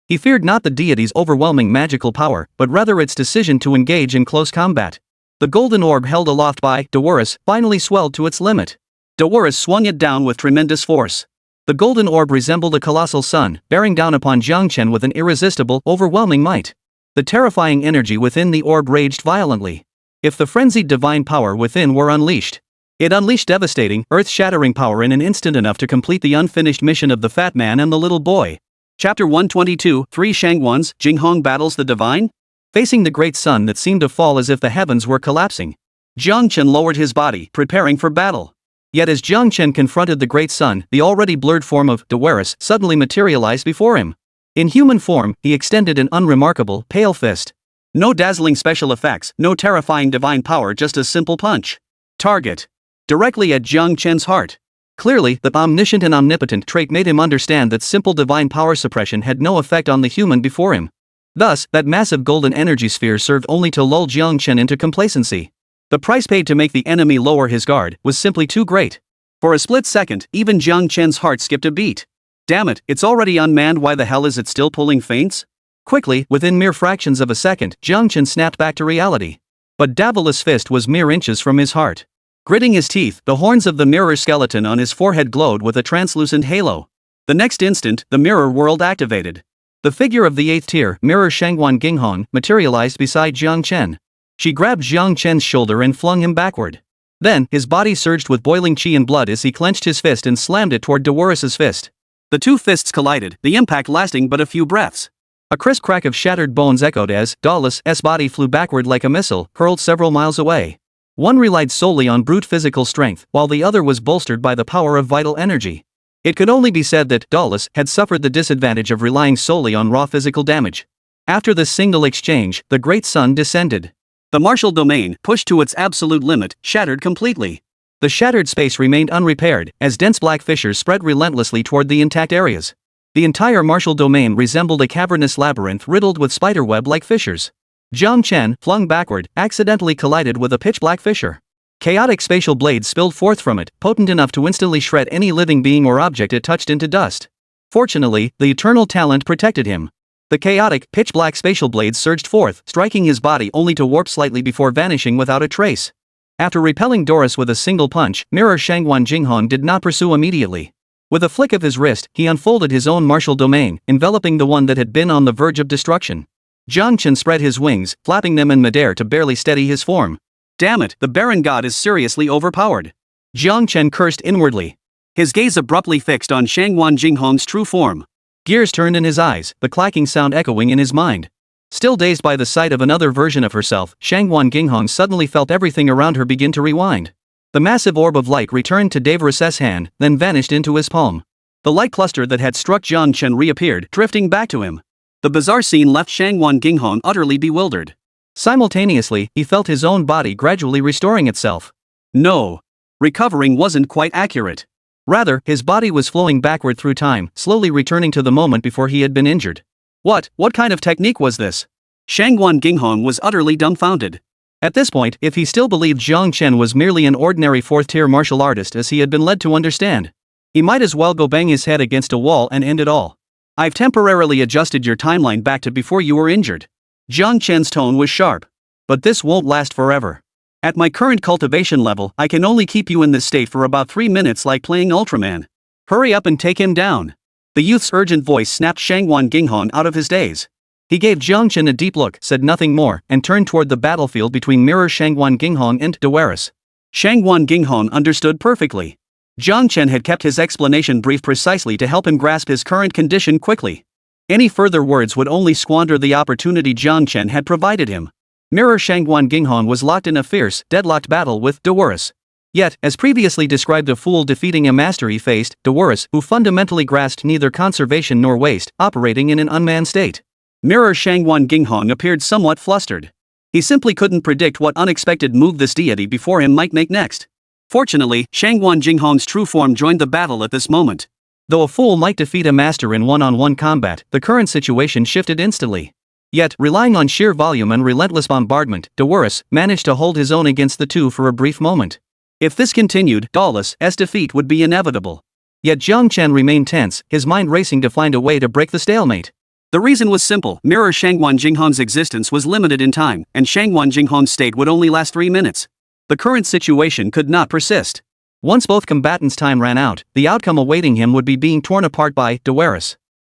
He feared not the deity's overwhelming magical power, but rather its decision to engage in close combat. The golden orb held aloft by Devour finally swelled to its limit. Devour swung it down with tremendous force. The golden orb resembled a colossal sun, bearing down upon Jiang Chen with an irresistible, overwhelming might. The terrifying energy within the orb raged violently. If the frenzied divine power within were unleashed, it unleashed devastating, earth-shattering power in an instant, enough to complete the unfinished mission of the fat man and the little boy. Chapter 122, 3 Shangwan's Jinghong battles the divine? Facing the great sun that seemed to fall as if the heavens were collapsing, Jiang Chen lowered his body, preparing for battle. Yet as Jiang Chen confronted the great sun, the already blurred form of Devour suddenly materialized before him. In human form, he extended an unremarkable, pale fist. No dazzling special effects, no terrifying divine power, just a simple punch. Target. Directly at Jiang Chen's heart. Clearly, the omniscient and omnipotent trait made him understand that simple divine power suppression had no effect on the human before him. Thus, that massive golden energy sphere served only to lull Jiang Chen into complacency. The price paid to make the enemy lower his guard was simply too great. For a split second, even Jiang Chen's heart skipped a beat. Damn it, it's already unmanned, why the hell is it still pulling feints? Quickly, within mere fractions of a second, Jiang Chen snapped back to reality. But Davila's fist was mere inches from his heart. Gritting his teeth, the horns of the mirror skeleton on his forehead glowed with a translucent halo. The next instant, the mirror world activated. The figure of the 8th tier, Mirror Shangwan Ginghong, materialized beside Jiang Chen. She grabbed Jiang Chen's shoulder and flung him backward. Then, his body surged with boiling chi and blood as he clenched his fist and slammed it toward Devour's fist. The two fists collided, the impact lasting but a few breaths. A crisp crack of shattered bones echoed as Dawless' body flew backward like a missile, hurled several miles away. One relied solely on brute physical strength, while the other was bolstered by the power of vital energy. It could only be said that Dawless had suffered the disadvantage of relying solely on raw physical damage. After this single exchange, the Great Sun descended. The martial domain, pushed to its absolute limit, shattered completely. The shattered space remained unrepaired, as dense black fissures spread relentlessly toward the intact areas. The entire martial domain resembled a cavernous labyrinth riddled with spiderweb-like fissures. Jiang Chen, flung backward, accidentally collided with a pitch-black fissure. Chaotic spatial blades spilled forth from it, potent enough to instantly shred any living being or object it touched into dust. Fortunately, the eternal talent protected him. The chaotic, pitch-black spatial blades surged forth, striking his body only to warp slightly before vanishing without a trace. After repelling Doris with a single punch, Mirror Shangwan Jinghong did not pursue immediately. With a flick of his wrist, he unfolded his own martial domain, enveloping the one that had been on the verge of destruction. Jiang Chen spread his wings, flapping them in midair to barely steady his form. Damn it, the Baron God is seriously overpowered. Jiang Chen cursed inwardly. His gaze abruptly fixed on Shangwan Jinghong's true form. Gears turned in his eyes, the clacking sound echoing in his mind. Still dazed by the sight of another version of herself, Shangwan Ginghong suddenly felt everything around her begin to rewind. The massive orb of light returned to Devour's hand, then vanished into his palm. The light cluster that had struck Jiang Chen reappeared, drifting back to him. The bizarre scene left Shangwan Ginghong utterly bewildered. Simultaneously, he felt his own body gradually restoring itself. No. Recovering wasn't quite accurate. Rather, his body was flowing backward through time, slowly returning to the moment before he had been injured. What kind of technique was this? Shangwan Ginghong was utterly dumbfounded. At this point, if he still believed Jiang Chen was merely an ordinary 4th-tier martial artist as he had been led to understand, he might as well go bang his head against a wall and end it all. I've temporarily adjusted your timeline back to before you were injured. Jiang Chen's tone was sharp. But this won't last forever. At my current cultivation level, I can only keep you in this state for about 3 minutes, like playing Ultraman. Hurry up and take him down. The youth's urgent voice snapped Shangwan Ginghong out of his daze. He gave Jiang Chen a deep look, said nothing more, and turned toward the battlefield between Mirror Shangwan Ginghong and Devour. Shangwan Ginghong understood perfectly. Jiang Chen had kept his explanation brief precisely to help him grasp his current condition quickly. Any further words would only squander the opportunity Jiang Chen had provided him. Mirror Shangwan Ginghong was locked in a fierce, deadlocked battle with Devour. Yet, as previously described, a fool defeating a master, he faced Devour, who fundamentally grasped neither conservation nor waste, operating in an unmanned state. Mirror Shangwan Ginghong appeared somewhat flustered. He simply couldn't predict what unexpected move this deity before him might make next. Fortunately, Shangwan Jinghong's true form joined the battle at this moment. Though a fool might defeat a master in one-on-one combat, the current situation shifted instantly. Yet, relying on sheer volume and relentless bombardment, Devour managed to hold his own against the two for a brief moment. If this continued, Dawless' defeat would be inevitable. Yet Jiang Chen remained tense, his mind racing to find a way to break the stalemate. The reason was simple: Mirror Shangwan Jinghong's existence was limited in time, and Shangwan Jinghong's state would only last 3 minutes. The current situation could not persist. Once both combatants' time ran out, the outcome awaiting him would be being torn apart by Devour.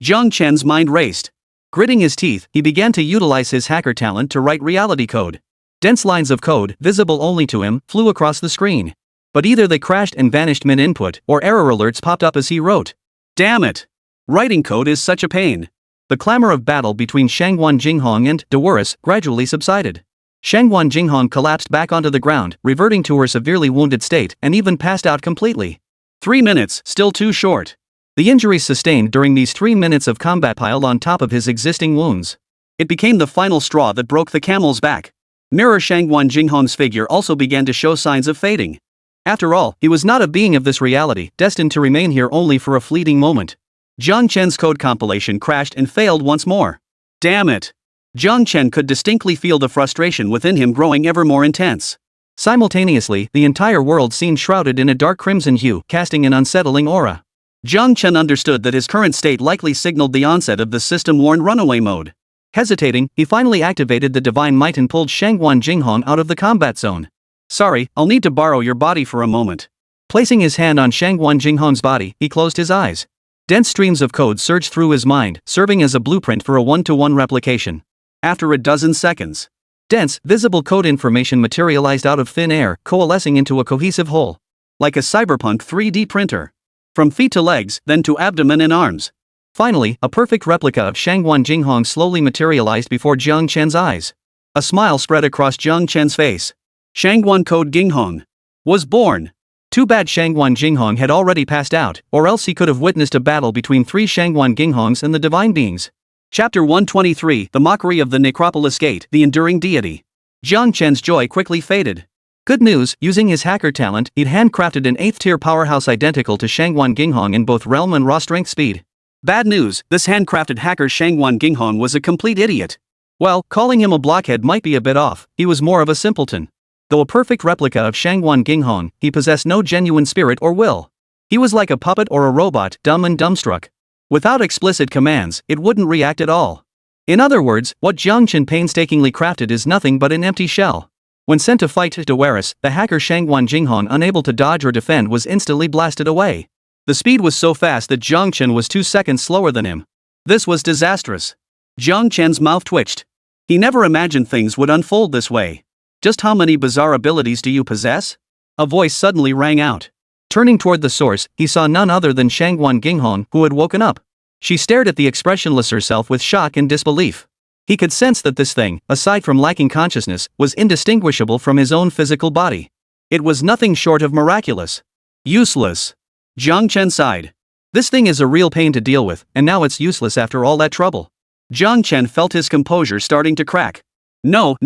Jiang Chen's mind raced. Gritting his teeth, he began to utilize his hacker talent to write reality code. Dense lines of code, visible only to him, flew across the screen. But either they crashed and vanished mid-input, or error alerts popped up as he wrote. Damn it! Writing code is such a pain. The clamor of battle between Shangwan Jinghong and Devour gradually subsided. Shangwan Jinghong collapsed back onto the ground, reverting to her severely wounded state, and even passed out completely. 3 minutes, still too short. The injuries sustained during these 3 minutes of combat piled on top of his existing wounds. It became the final straw that broke the camel's back. Mirror Shangwan Jinghong's figure also began to show signs of fading. After all, he was not a being of this reality, destined to remain here only for a fleeting moment. Jiang Chen's code compilation crashed and failed once more. Damn it! Jiang Chen could distinctly feel the frustration within him growing ever more intense. Simultaneously, the entire world seemed shrouded in a dark crimson hue, casting an unsettling aura. Jiang Chen understood that his current state likely signaled the onset of the system-warned runaway mode. Hesitating, he finally activated the divine might and pulled Shangguan Jinghong out of the combat zone. Sorry, I'll need to borrow your body for a moment. Placing his hand on Shangguan Jinghong's body, he closed his eyes. Dense streams of code surged through his mind, serving as a blueprint for a one-to-one replication. After a dozen seconds, dense, visible code information materialized out of thin air, coalescing into a cohesive whole. Like a cyberpunk 3D printer. From feet to legs, then to abdomen and arms. Finally, a perfect replica of Shangguan Jinghong slowly materialized before Jiang Chen's eyes. A smile spread across Jiang Chen's face. Shangguan Code Jinghong was born. Too bad Shangguan Jinghong had already passed out, or else he could have witnessed a battle between 3 Shangguan Jinghongs and the divine beings. Chapter 123, The Mockery of the Necropolis Gate, the Enduring Deity. Jiang Chen's joy quickly faded. Good news, using his hacker talent, he'd handcrafted an 8th-tier powerhouse identical to Shangguan Jinghong in both realm and raw strength speed. Bad news, this handcrafted hacker Shangguan Jinghong was a complete idiot. Well, calling him a blockhead might be a bit off, he was more of a simpleton. Though a perfect replica of Shangguan Jinghong, he possessed no genuine spirit or will. He was like a puppet or a robot, dumb and dumbstruck. Without explicit commands, it wouldn't react at all. In other words, what Jiang Chen painstakingly crafted is nothing but an empty shell. When sent to fight Devour, the hacker Shangguan Jinghong, unable to dodge or defend, was instantly blasted away. The speed was so fast that Jiang Chen was 2 seconds slower than him. This was disastrous. Jiang Chen's mouth twitched. He never imagined things would unfold this way. Just how many bizarre abilities do you possess? A voice suddenly rang out. Turning toward the source, he saw none other than Shangguan Jinghong, who had woken up. She stared at the expressionless herself with shock and disbelief. He could sense that this thing, aside from lacking consciousness, was indistinguishable from his own physical body. It was nothing short of miraculous. Useless. Jiang Chen sighed. This thing is a real pain to deal with, and now it's useless after all that trouble. Jiang Chen felt his composure starting to crack. No.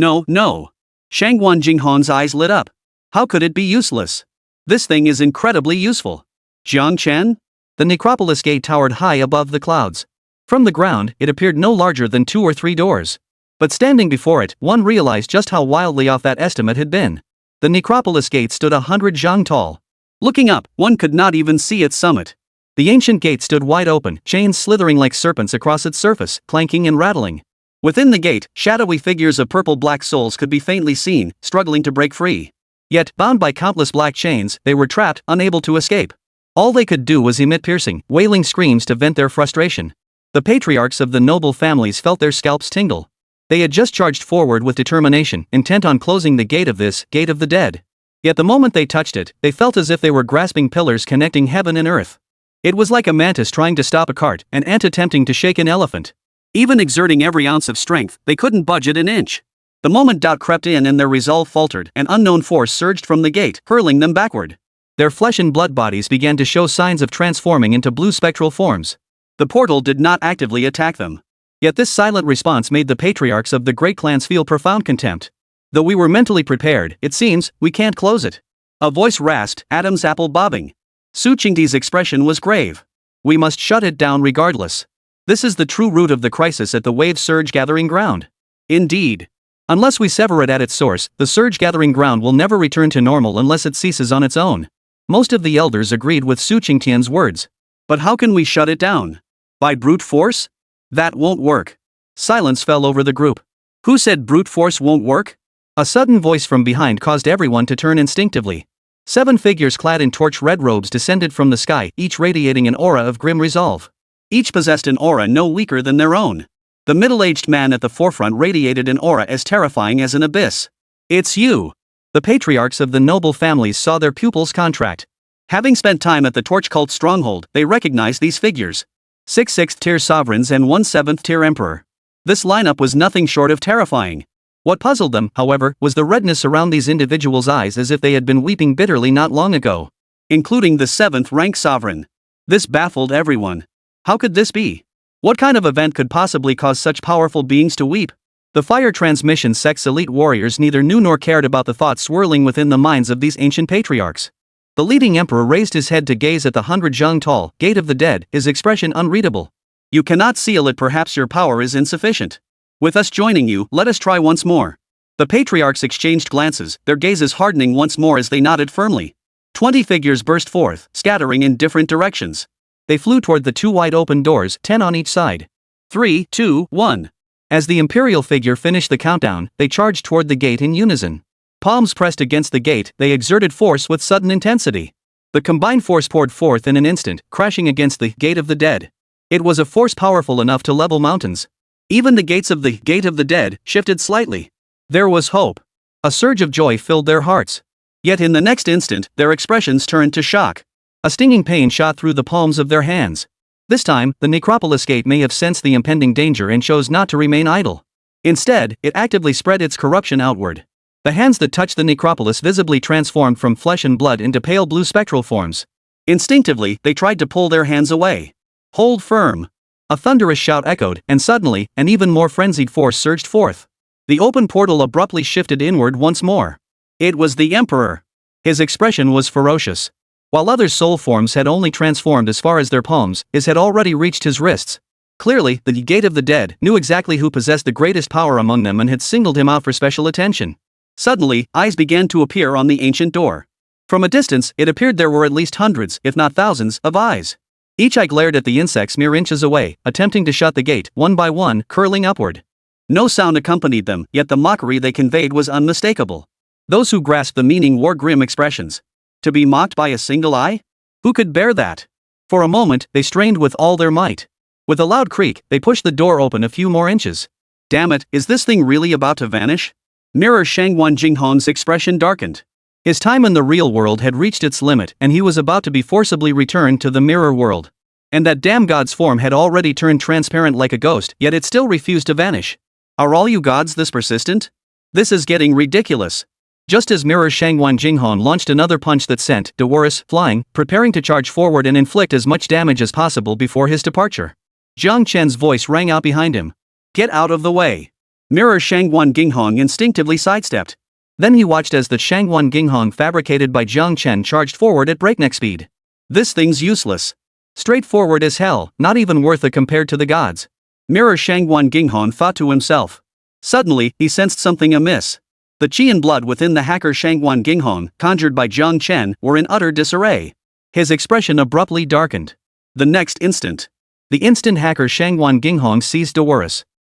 Shangguan Jinghong's eyes lit up. How could it be useless? This thing is incredibly useful. Jiang Chen? The necropolis gate towered high above the clouds. From the ground, it appeared no larger than 2 or 3 doors. But standing before it, one realized just how wildly off that estimate had been. The necropolis gate stood 100 zhang tall. Looking up, one could not even see its summit. The ancient gate stood wide open, chains slithering like serpents across its surface, clanking and rattling. Within the gate, shadowy figures of purple-black souls could be faintly seen, struggling to break free. Yet, bound by countless black chains, they were trapped, unable to escape. All they could do was emit piercing, wailing screams to vent their frustration. The patriarchs of the noble families felt their scalps tingle. They had just charged forward with determination, intent on closing the gate of this, gate of the dead. Yet the moment they touched it, they felt as if they were grasping pillars connecting heaven and earth. It was like a mantis trying to stop a cart, an ant attempting to shake an elephant. Even exerting every ounce of strength, they couldn't budge it an inch. The moment doubt crept in and their resolve faltered, an unknown force surged from the gate, hurling them backward. Their flesh and blood bodies began to show signs of transforming into blue spectral forms. The portal did not actively attack them. Yet this silent response made the patriarchs of the great clans feel profound contempt. Though we were mentally prepared, it seems, we can't close it. A voice rasped, Adam's apple bobbing. Su Qingdi's expression was grave. We must shut it down regardless. This is the true root of the crisis at the wave surge gathering ground. Indeed. Unless we sever it at its source, the surge gathering ground will never return to normal unless it ceases on its own. Most of the elders agreed with Su Qingtian's words. But how can we shut it down? By brute force? That won't work. Silence fell over the group. Who said brute force won't work? A sudden voice from behind caused everyone to turn instinctively. 7 figures clad in torch red robes descended from the sky, each radiating an aura of grim resolve. Each possessed an aura no weaker than their own. The middle-aged man at the forefront radiated an aura as terrifying as an abyss. It's you! The patriarchs of the noble families saw their pupils contract. Having spent time at the Torch Cult stronghold, they recognized these figures. 6 6th-tier sovereigns and 1 7th-tier emperor. This lineup was nothing short of terrifying. What puzzled them, however, was the redness around these individuals' eyes, as if they had been weeping bitterly not long ago. Including the 7th-rank sovereign. This baffled everyone. How could this be? What kind of event could possibly cause such powerful beings to weep? The Fire Transmission Sect's elite warriors neither knew nor cared about the thoughts swirling within the minds of these ancient patriarchs. The leading emperor raised his head to gaze at the 100 zhang tall gate of the dead, his expression unreadable. You cannot seal it, perhaps your power is insufficient. With us joining you, let us try once more. The patriarchs exchanged glances, their gazes hardening once more as they nodded firmly. 20 figures burst forth, scattering in different directions. They flew toward the 2 wide open doors, 10 on each side. 3, 2, 1. As the imperial figure finished the countdown, they charged toward the gate in unison. Palms pressed against the gate, they exerted force with sudden intensity. The combined force poured forth in an instant, crashing against the Gate of the Dead. It was a force powerful enough to level mountains. Even the gates of the Gate of the Dead shifted slightly. There was hope. A surge of joy filled their hearts. Yet in the next instant, their expressions turned to shock. A stinging pain shot through the palms of their hands. This time, the necropolis gate may have sensed the impending danger and chose not to remain idle. Instead, it actively spread its corruption outward. The hands that touched the necropolis visibly transformed from flesh and blood into pale blue spectral forms. Instinctively, they tried to pull their hands away. Hold firm. A thunderous shout echoed, and suddenly, an even more frenzied force surged forth. The open portal abruptly shifted inward once more. It was the Emperor. His expression was ferocious. While others' soul forms had only transformed as far as their palms, his had already reached his wrists. Clearly, the Gate of the Dead knew exactly who possessed the greatest power among them and had singled him out for special attention. Suddenly, eyes began to appear on the ancient door. From a distance, it appeared there were at least hundreds, if not thousands, of eyes. Each eye glared at the insects mere inches away, attempting to shut the gate, one by one, curling upward. No sound accompanied them, yet the mockery they conveyed was unmistakable. Those who grasped the meaning wore grim expressions. To be mocked by a single eye? Who could bear that? For a moment, they strained with all their might. With a loud creak, they pushed the door open a few more inches. Damn it, is this thing really about to vanish? Mirror Shangwan Jinghong's expression darkened. His time in the real world had reached its limit and he was about to be forcibly returned to the mirror world. And that damn god's form had already turned transparent like a ghost, yet it still refused to vanish. Are all you gods this persistent? This is getting ridiculous. Just as Mirror Shangwan Jinghong launched another punch that sent Devour flying, preparing to charge forward and inflict as much damage as possible before his departure. Jiang Chen's voice rang out behind him. Get out of the way. Mirror Shangwan Jinghong instinctively sidestepped. Then he watched as the Shangwan Jinghong fabricated by Jiang Chen charged forward at breakneck speed. This thing's useless. Straightforward as hell, not even worth it compared to the gods. Mirror Shangwan Jinghong thought to himself. Suddenly, he sensed something amiss. The qi and blood within the hacker Shangwan Jinghong, conjured by Jiang Chen, were in utter disarray. His expression abruptly darkened. The next instant, the instant hacker Shangwan Jinghong seized Devour.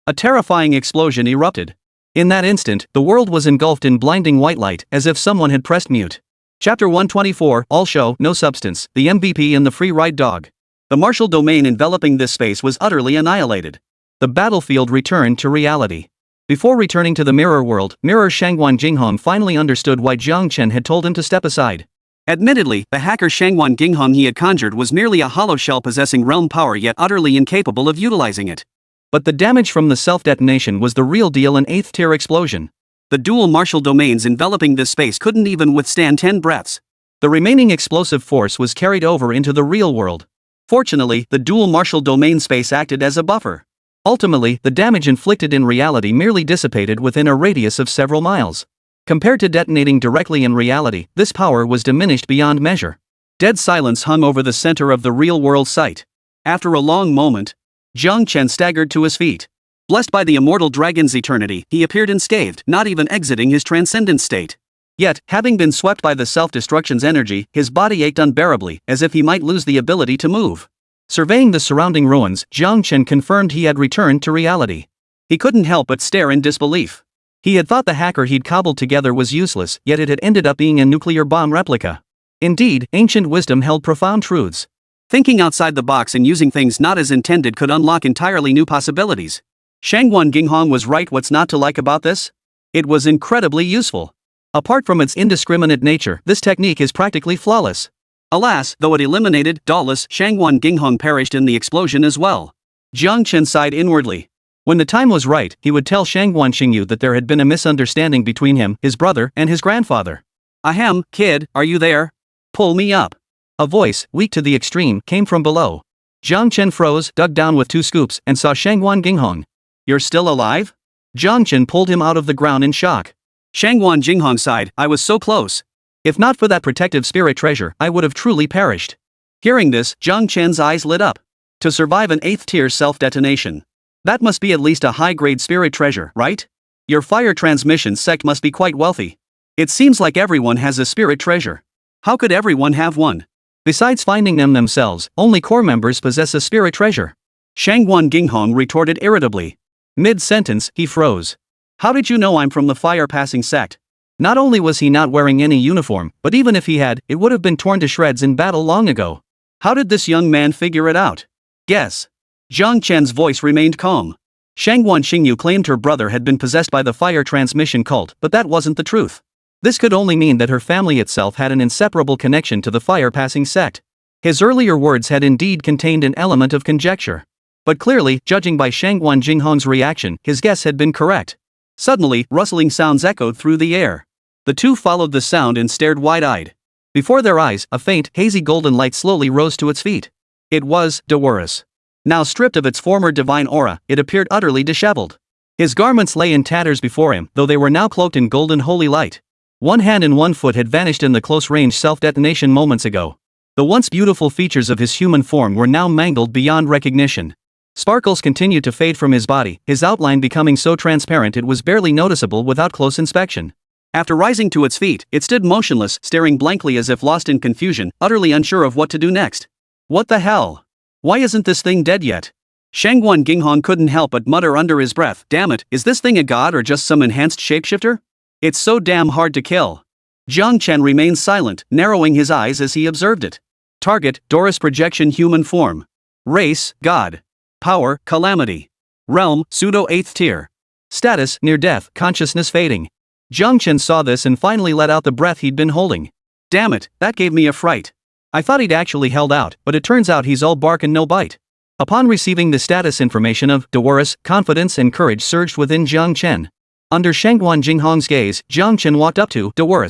A terrifying explosion erupted. In that instant, the world was engulfed in blinding white light, as if someone had pressed mute. Chapter 124, All Show, No Substance, the MVP and the Free Ride Dog. The martial domain enveloping this space was utterly annihilated. The battlefield returned to reality. Before returning to the mirror world, Mirror Shangwan Jinghong finally understood why Jiang Chen had told him to step aside. Admittedly, the hacker Shangwan Jinghong he had conjured was merely a hollow shell possessing realm power yet utterly incapable of utilizing it. But the damage from the self-detonation was the real deal, an 8th-tier explosion. The dual martial domains enveloping this space couldn't even withstand 10 breaths. The remaining explosive force was carried over into the real world. Fortunately, the dual martial domain space acted as a buffer. Ultimately, the damage inflicted in reality merely dissipated within a radius of several miles. Compared to detonating directly in reality, this power was diminished beyond measure. Dead silence hung over the center of the real-world site. After a long moment, Jiang Chen staggered to his feet. Blessed by the immortal dragon's eternity, he appeared unscathed, not even exiting his transcendent state. Yet, having been swept by the self-destruction's energy, his body ached unbearably, as if he might lose the ability to move. Surveying the surrounding ruins, Jiang Chen confirmed he had returned to reality. He couldn't help but stare in disbelief. He had thought the hacker he'd cobbled together was useless, yet it had ended up being a nuclear bomb replica. Indeed, ancient wisdom held profound truths. Thinking outside the box and using things not as intended could unlock entirely new possibilities. Shangwan Jinghong was right. What's not to like about this? It was incredibly useful. Apart from its indiscriminate nature, this technique is practically flawless. Alas, though it eliminated Dawless, Shangwan Jinghong perished in the explosion as well. Jiang Chen sighed inwardly. When the time was right, he would tell Shangwan Xingyu that there had been a misunderstanding between him, his brother, and his grandfather. Ahem, kid, are you there? Pull me up. A voice, weak to the extreme, came from below. Jiang Chen froze, dug down with 2 scoops, and saw Shangwan Jinghong. You're still alive? Jiang Chen pulled him out of the ground in shock. Shangwan Jinghong sighed, I was so close. If not for that protective spirit treasure, I would have truly perished. Hearing this, Jiang Chen's eyes lit up. To survive an 8th-tier self-detonation. That must be at least a high-grade spirit treasure, right? Your fire transmission sect must be quite wealthy. It seems like everyone has a spirit treasure. How could everyone have one? Besides finding them themselves, only core members possess a spirit treasure. Shangguan Ginghong retorted irritably. Mid-sentence, he froze. How did you know I'm from the fire-passing sect? Not only was he not wearing any uniform, but even if he had, it would have been torn to shreds in battle long ago. How did this young man figure it out? Guess. Zhang Chen's voice remained calm. Shangguan Xingyu claimed her brother had been possessed by the fire transmission cult, but that wasn't the truth. This could only mean that her family itself had an inseparable connection to the fire-passing sect. His earlier words had indeed contained an element of conjecture. But clearly, judging by Shangguan Jinghong's reaction, his guess had been correct. Suddenly, rustling sounds echoed through the air. The two followed the sound and stared wide-eyed. Before their eyes, a faint, hazy golden light slowly rose to its feet. It was Devour. Now stripped of its former divine aura, it appeared utterly disheveled. His garments lay in tatters before him, though they were now cloaked in golden holy light. One hand and one foot had vanished in the close-range self-detonation moments ago. The once beautiful features of his human form were now mangled beyond recognition. Sparkles continued to fade from his body, his outline becoming so transparent it was barely noticeable without close inspection. After rising to its feet, it stood motionless, staring blankly as if lost in confusion, utterly unsure of what to do next. What the hell? Why isn't this thing dead yet? Shangguan Ginghong couldn't help but mutter under his breath, damn it, is this thing a god or just some enhanced shapeshifter? It's so damn hard to kill. Zhang Chen remained silent, narrowing his eyes as he observed it. Target, Doris projection human form. Race, God. Power, calamity. Realm, pseudo 8th tier. Status, near death, consciousness fading. Zhang Chen saw this and finally let out the breath he'd been holding. Damn it, that gave me a fright. I thought he'd actually held out, but it turns out he's all bark and no bite. Upon receiving the status information of Devour, confidence and courage surged within Zhang Chen. Under Shangguan Jinghong's gaze, Zhang Chen walked up to Devour.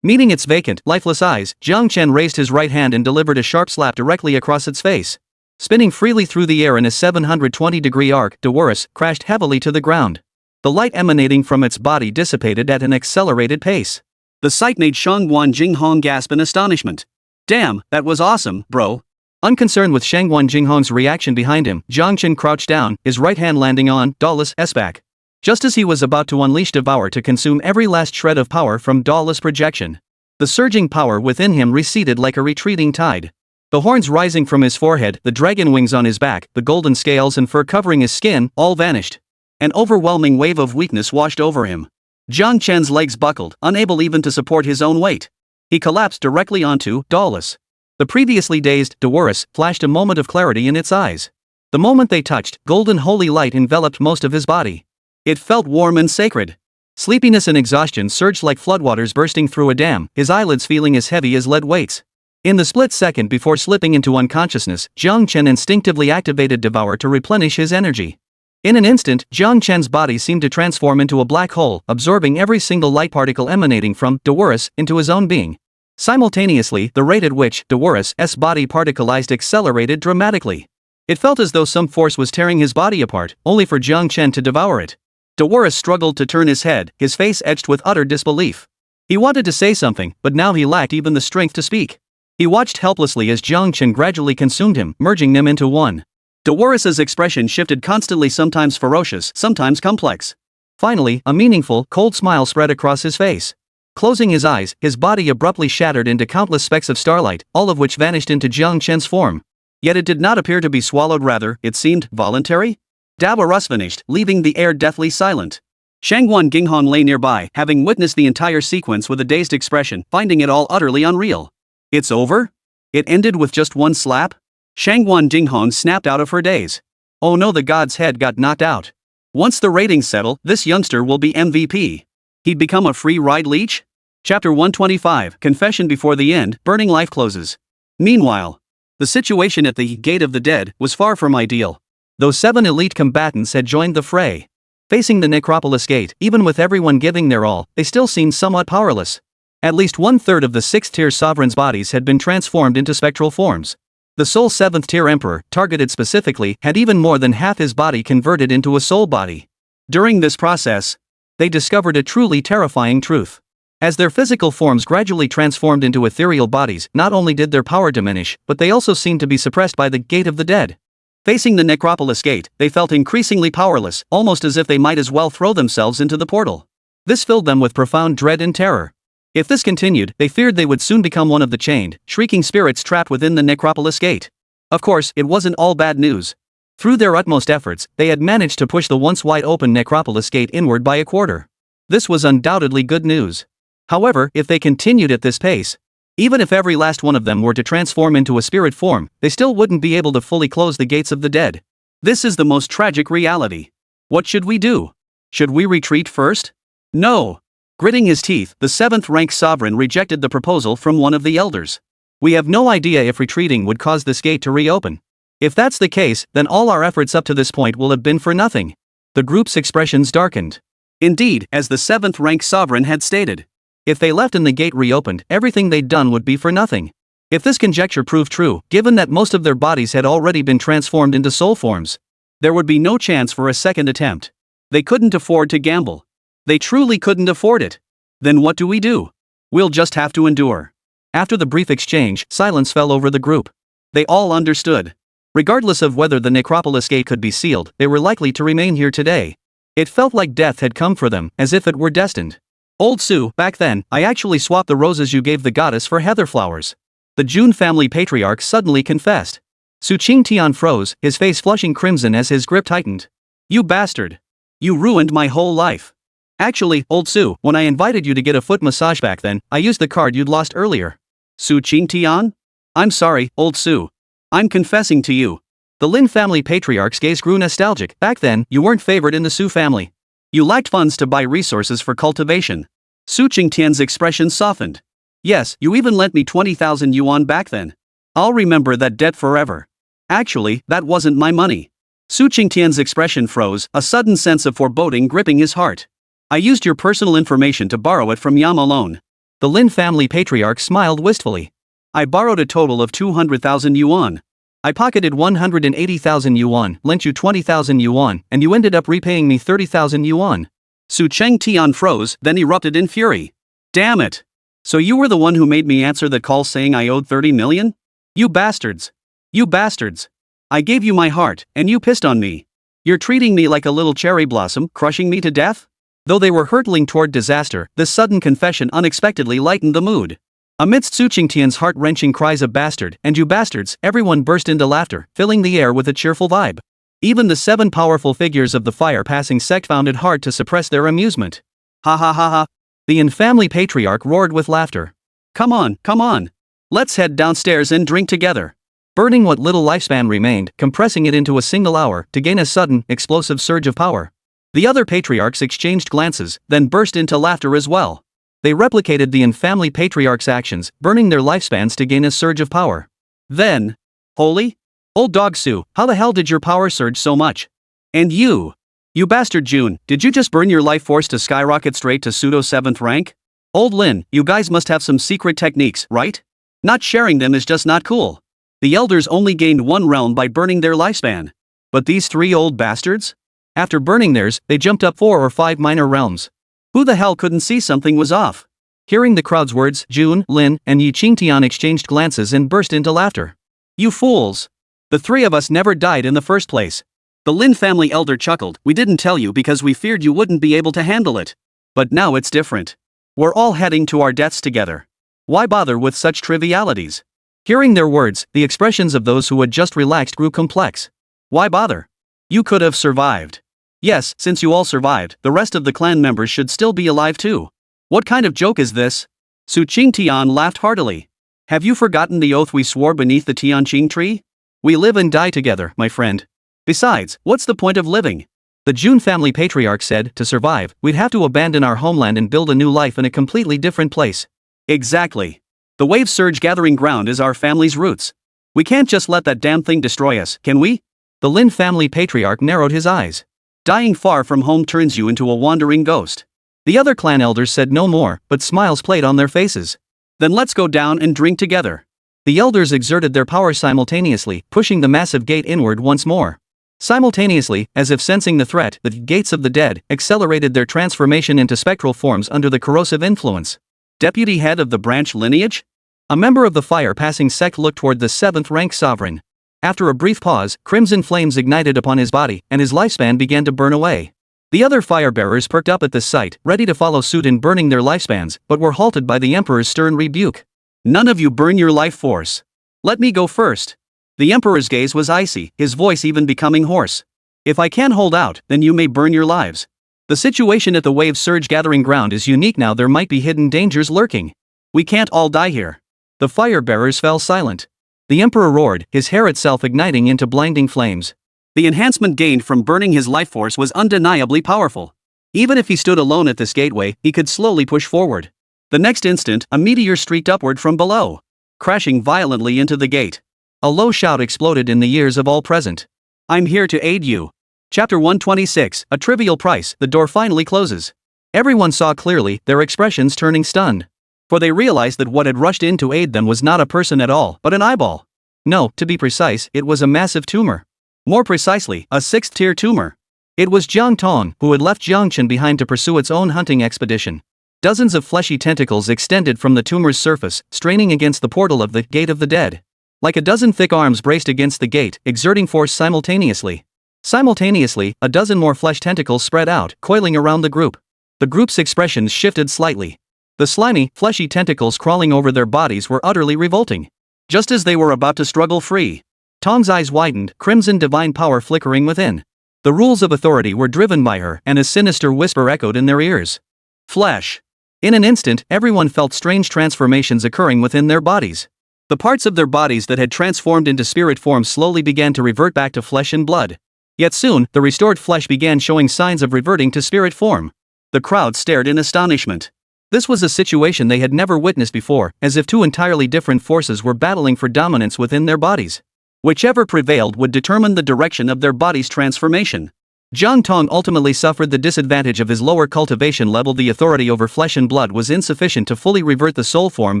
Meeting its vacant, lifeless eyes, Zhang Chen raised his right hand and delivered a sharp slap directly across its face. Spinning freely through the air in a 720-degree arc, Devour crashed heavily to the ground. The light emanating from its body dissipated at an accelerated pace. The sight made Shangguan Jinghong gasp in astonishment. Damn, that was awesome, bro. Unconcerned with Shangguan Jinghong's reaction behind him, Zhang Chen crouched down, his right hand landing on Dala's back. Just as he was about to unleash Devour to consume every last shred of power from Dala's projection, the surging power within him receded like a retreating tide. The horns rising from his forehead, the dragon wings on his back, the golden scales and fur covering his skin, all vanished. An overwhelming wave of weakness washed over him. Zhang Chen's legs buckled, unable even to support his own weight. He collapsed directly onto Dallas. The previously dazed Devour flashed a moment of clarity in its eyes. The moment they touched, golden holy light enveloped most of his body. It felt warm and sacred. Sleepiness and exhaustion surged like floodwaters bursting through a dam, his eyelids feeling as heavy as lead weights. In the split second before slipping into unconsciousness, Zhang Chen instinctively activated Devour to replenish his energy. In an instant, Zhang Chen's body seemed to transform into a black hole, absorbing every single light particle emanating from Devour into his own being. Simultaneously, the rate at which Devour's body particleized accelerated dramatically. It felt as though some force was tearing his body apart, only for Zhang Chen to devour it. Devour struggled to turn his head, his face etched with utter disbelief. He wanted to say something, but now he lacked even the strength to speak. He watched helplessly as Zhang Chen gradually consumed him, merging them into one. Devour's expression shifted constantly, sometimes ferocious, sometimes complex. Finally, a meaningful, cold smile spread across his face. Closing his eyes, his body abruptly shattered into countless specks of starlight, all of which vanished into Zhang Chen's form. Yet it did not appear to be swallowed, rather, it seemed voluntary? Devour vanished, leaving the air deathly silent. Shangguan Ginghong lay nearby, having witnessed the entire sequence with a dazed expression, finding it all utterly unreal. It's over? It ended with just one slap? Shangguan Ginghong snapped out of her daze. Oh no, the god's head got knocked out. Once the ratings settle, this youngster will be MVP. He'd become a free ride leech? Chapter 125, Confession Before the End, Burning Life closes. Meanwhile, the situation at the Gate of the Dead was far from ideal. Those 7 elite combatants had joined the fray. Facing the necropolis gate, even with everyone giving their all, they still seemed somewhat powerless. At least 1/3 of the 6th-tier sovereigns' bodies had been transformed into spectral forms. The sole 7th-tier emperor, targeted specifically, had even more than half his body converted into a soul body. During this process, they discovered a truly terrifying truth. As their physical forms gradually transformed into ethereal bodies, not only did their power diminish, but they also seemed to be suppressed by the Gate of the Dead. Facing the necropolis gate, they felt increasingly powerless, almost as if they might as well throw themselves into the portal. This filled them with profound dread and terror. If this continued, they feared they would soon become one of the chained, shrieking spirits trapped within the necropolis gate. Of course, it wasn't all bad news. Through their utmost efforts, they had managed to push the once wide-open necropolis gate inward by a quarter. This was undoubtedly good news. However, if they continued at this pace, even if every last one of them were to transform into a spirit form, they still wouldn't be able to fully close the gates of the dead. This is the most tragic reality. What should we do? Should we retreat first? No. Gritting his teeth, the 7th rank sovereign rejected the proposal from one of the elders. We have no idea if retreating would cause this gate to reopen. If that's the case, then all our efforts up to this point will have been for nothing. The group's expressions darkened. Indeed, as the 7th rank sovereign had stated, if they left and the gate reopened, everything they'd done would be for nothing. If this conjecture proved true, given that most of their bodies had already been transformed into soul forms, there would be no chance for a second attempt. They couldn't afford to gamble. They truly couldn't afford it. Then what do we do? We'll just have to endure. After the brief exchange, silence fell over the group. They all understood. Regardless of whether the necropolis gate could be sealed, they were likely to remain here today. It felt like death had come for them, as if it were destined. Old Sue, back then, I actually swapped the roses you gave the goddess for heather flowers. The June family patriarch suddenly confessed. Su Qingtian froze, his face flushing crimson as his grip tightened. You bastard. You ruined my whole life. Actually, Old Sue, when I invited you to get a foot massage back then, I used the card you'd lost earlier. Su Qingtian? I'm sorry, Old Sue. I'm confessing to you. The Lin family patriarch's gaze grew nostalgic. Back then, you weren't favored in the Su family. You lacked funds to buy resources for cultivation. Su Qingtian's expression softened. Yes, you even lent me 20,000 yuan back then. I'll remember that debt forever. Actually, that wasn't my money. Su Qingtian's expression froze, a sudden sense of foreboding gripping his heart. I used your personal information to borrow it from Yam alone. The Lin family patriarch smiled wistfully. I borrowed a total of 200,000 yuan. I pocketed 180,000 yuan, lent you 20,000 yuan, and you ended up repaying me 30,000 yuan. Su Qingtian froze, then erupted in fury. Damn it! So you were the one who made me answer that call saying I owed 30 million? You bastards! You bastards! I gave you my heart, and you pissed on me. You're treating me like a little cherry blossom, crushing me to death? Though they were hurtling toward disaster, this sudden confession unexpectedly lightened the mood. Amidst Su Qingtian's heart-wrenching cries of bastard, and you bastards, everyone burst into laughter, filling the air with a cheerful vibe. Even the 7 powerful figures of the fire-passing sect found it hard to suppress their amusement. Ha ha ha ha. The Yin family patriarch roared with laughter. Come on, come on. Let's head downstairs and drink together. Burning what little lifespan remained, compressing it into a single hour to gain a sudden, explosive surge of power. The other patriarchs exchanged glances, then burst into laughter as well. They replicated the Yin family patriarch's actions, burning their lifespans to gain a surge of power. Then, holy? Old dog Sue, how the hell did your power surge so much? And you bastard June, did you just burn your life force to skyrocket straight to pseudo 7th rank? Old Lin, you guys must have some secret techniques, right? Not sharing them is just not cool. The elders only gained 1 realm by burning their lifespan. But these 3 old bastards? After burning theirs, they jumped up 4 or 5 minor realms. Who the hell couldn't see something was off? Hearing the crowd's words, June, Lin, and Yi Qingtian exchanged glances and burst into laughter. You fools! The 3 of us never died in the first place. The Lin family elder chuckled. We didn't tell you because we feared you wouldn't be able to handle it. But now it's different. We're all heading to our deaths together. Why bother with such trivialities? Hearing their words, the expressions of those who had just relaxed grew complex. Why bother? You could have survived. Yes, since you all survived, the rest of the clan members should still be alive too. What kind of joke is this? Su Qingtian laughed heartily. Have you forgotten the oath we swore beneath the Tianqing tree? We live and die together, my friend. Besides, what's the point of living? The June family patriarch said, to survive, we'd have to abandon our homeland and build a new life in a completely different place. Exactly. The wave surge gathering ground is our family's roots. We can't just let that damn thing destroy us, can we? The Lin family patriarch narrowed his eyes. Dying far from home turns you into a wandering ghost. The other clan elders said no more, but smiles played on their faces. Then let's go down and drink together. The elders exerted their power simultaneously, pushing the massive gate inward once more. Simultaneously, as if sensing the threat, the gates of the dead accelerated their transformation into spectral forms under the corrosive influence. Deputy head of the branch lineage? A member of the fire-passing sect looked toward the 7th rank sovereign. After a brief pause, crimson flames ignited upon his body, and his lifespan began to burn away. The other fire-bearers perked up at this sight, ready to follow suit in burning their lifespans, but were halted by the Emperor's stern rebuke. "None of you burn your life force. Let me go first." The Emperor's gaze was icy, his voice even becoming hoarse. "If I can hold out, then you may burn your lives. The situation at the Wave Surge Gathering Ground is unique now, there might be hidden dangers lurking. We can't all die here." The fire-bearers fell silent. The Emperor roared, his hair itself igniting into blinding flames. The enhancement gained from burning his life force was undeniably powerful. Even if he stood alone at this gateway, he could slowly push forward. The next instant, a meteor streaked upward from below, crashing violently into the gate. A low shout exploded in the ears of all present. "I'm here to aid you." Chapter 126, A Trivial Price. The door finally closes. Everyone saw clearly, their expressions turning stunned. For they realized that what had rushed in to aid them was not a person at all, but an eyeball. No, to be precise, it was a massive tumor. More precisely, a 6th-tier tumor. It was Jiang Tong, who had left Jiangchen behind to pursue its own hunting expedition. Dozens of fleshy tentacles extended from the tumor's surface, straining against the portal of the Gate of the Dead. Like a dozen thick arms braced against the gate, exerting force simultaneously. Simultaneously, a dozen more flesh tentacles spread out, coiling around the group. The group's expressions shifted slightly. The slimy, fleshy tentacles crawling over their bodies were utterly revolting. Just as they were about to struggle free, Tong's eyes widened, crimson divine power flickering within. The rules of authority were driven by her, and a sinister whisper echoed in their ears. Flesh. In an instant, everyone felt strange transformations occurring within their bodies. The parts of their bodies that had transformed into spirit form slowly began to revert back to flesh and blood. Yet soon, the restored flesh began showing signs of reverting to spirit form. The crowd stared in astonishment. This was a situation they had never witnessed before, as if two entirely different forces were battling for dominance within their bodies. Whichever prevailed would determine the direction of their body's transformation. Jiang Tong ultimately suffered the disadvantage of his lower cultivation level. The authority over flesh and blood was insufficient to fully revert the soul form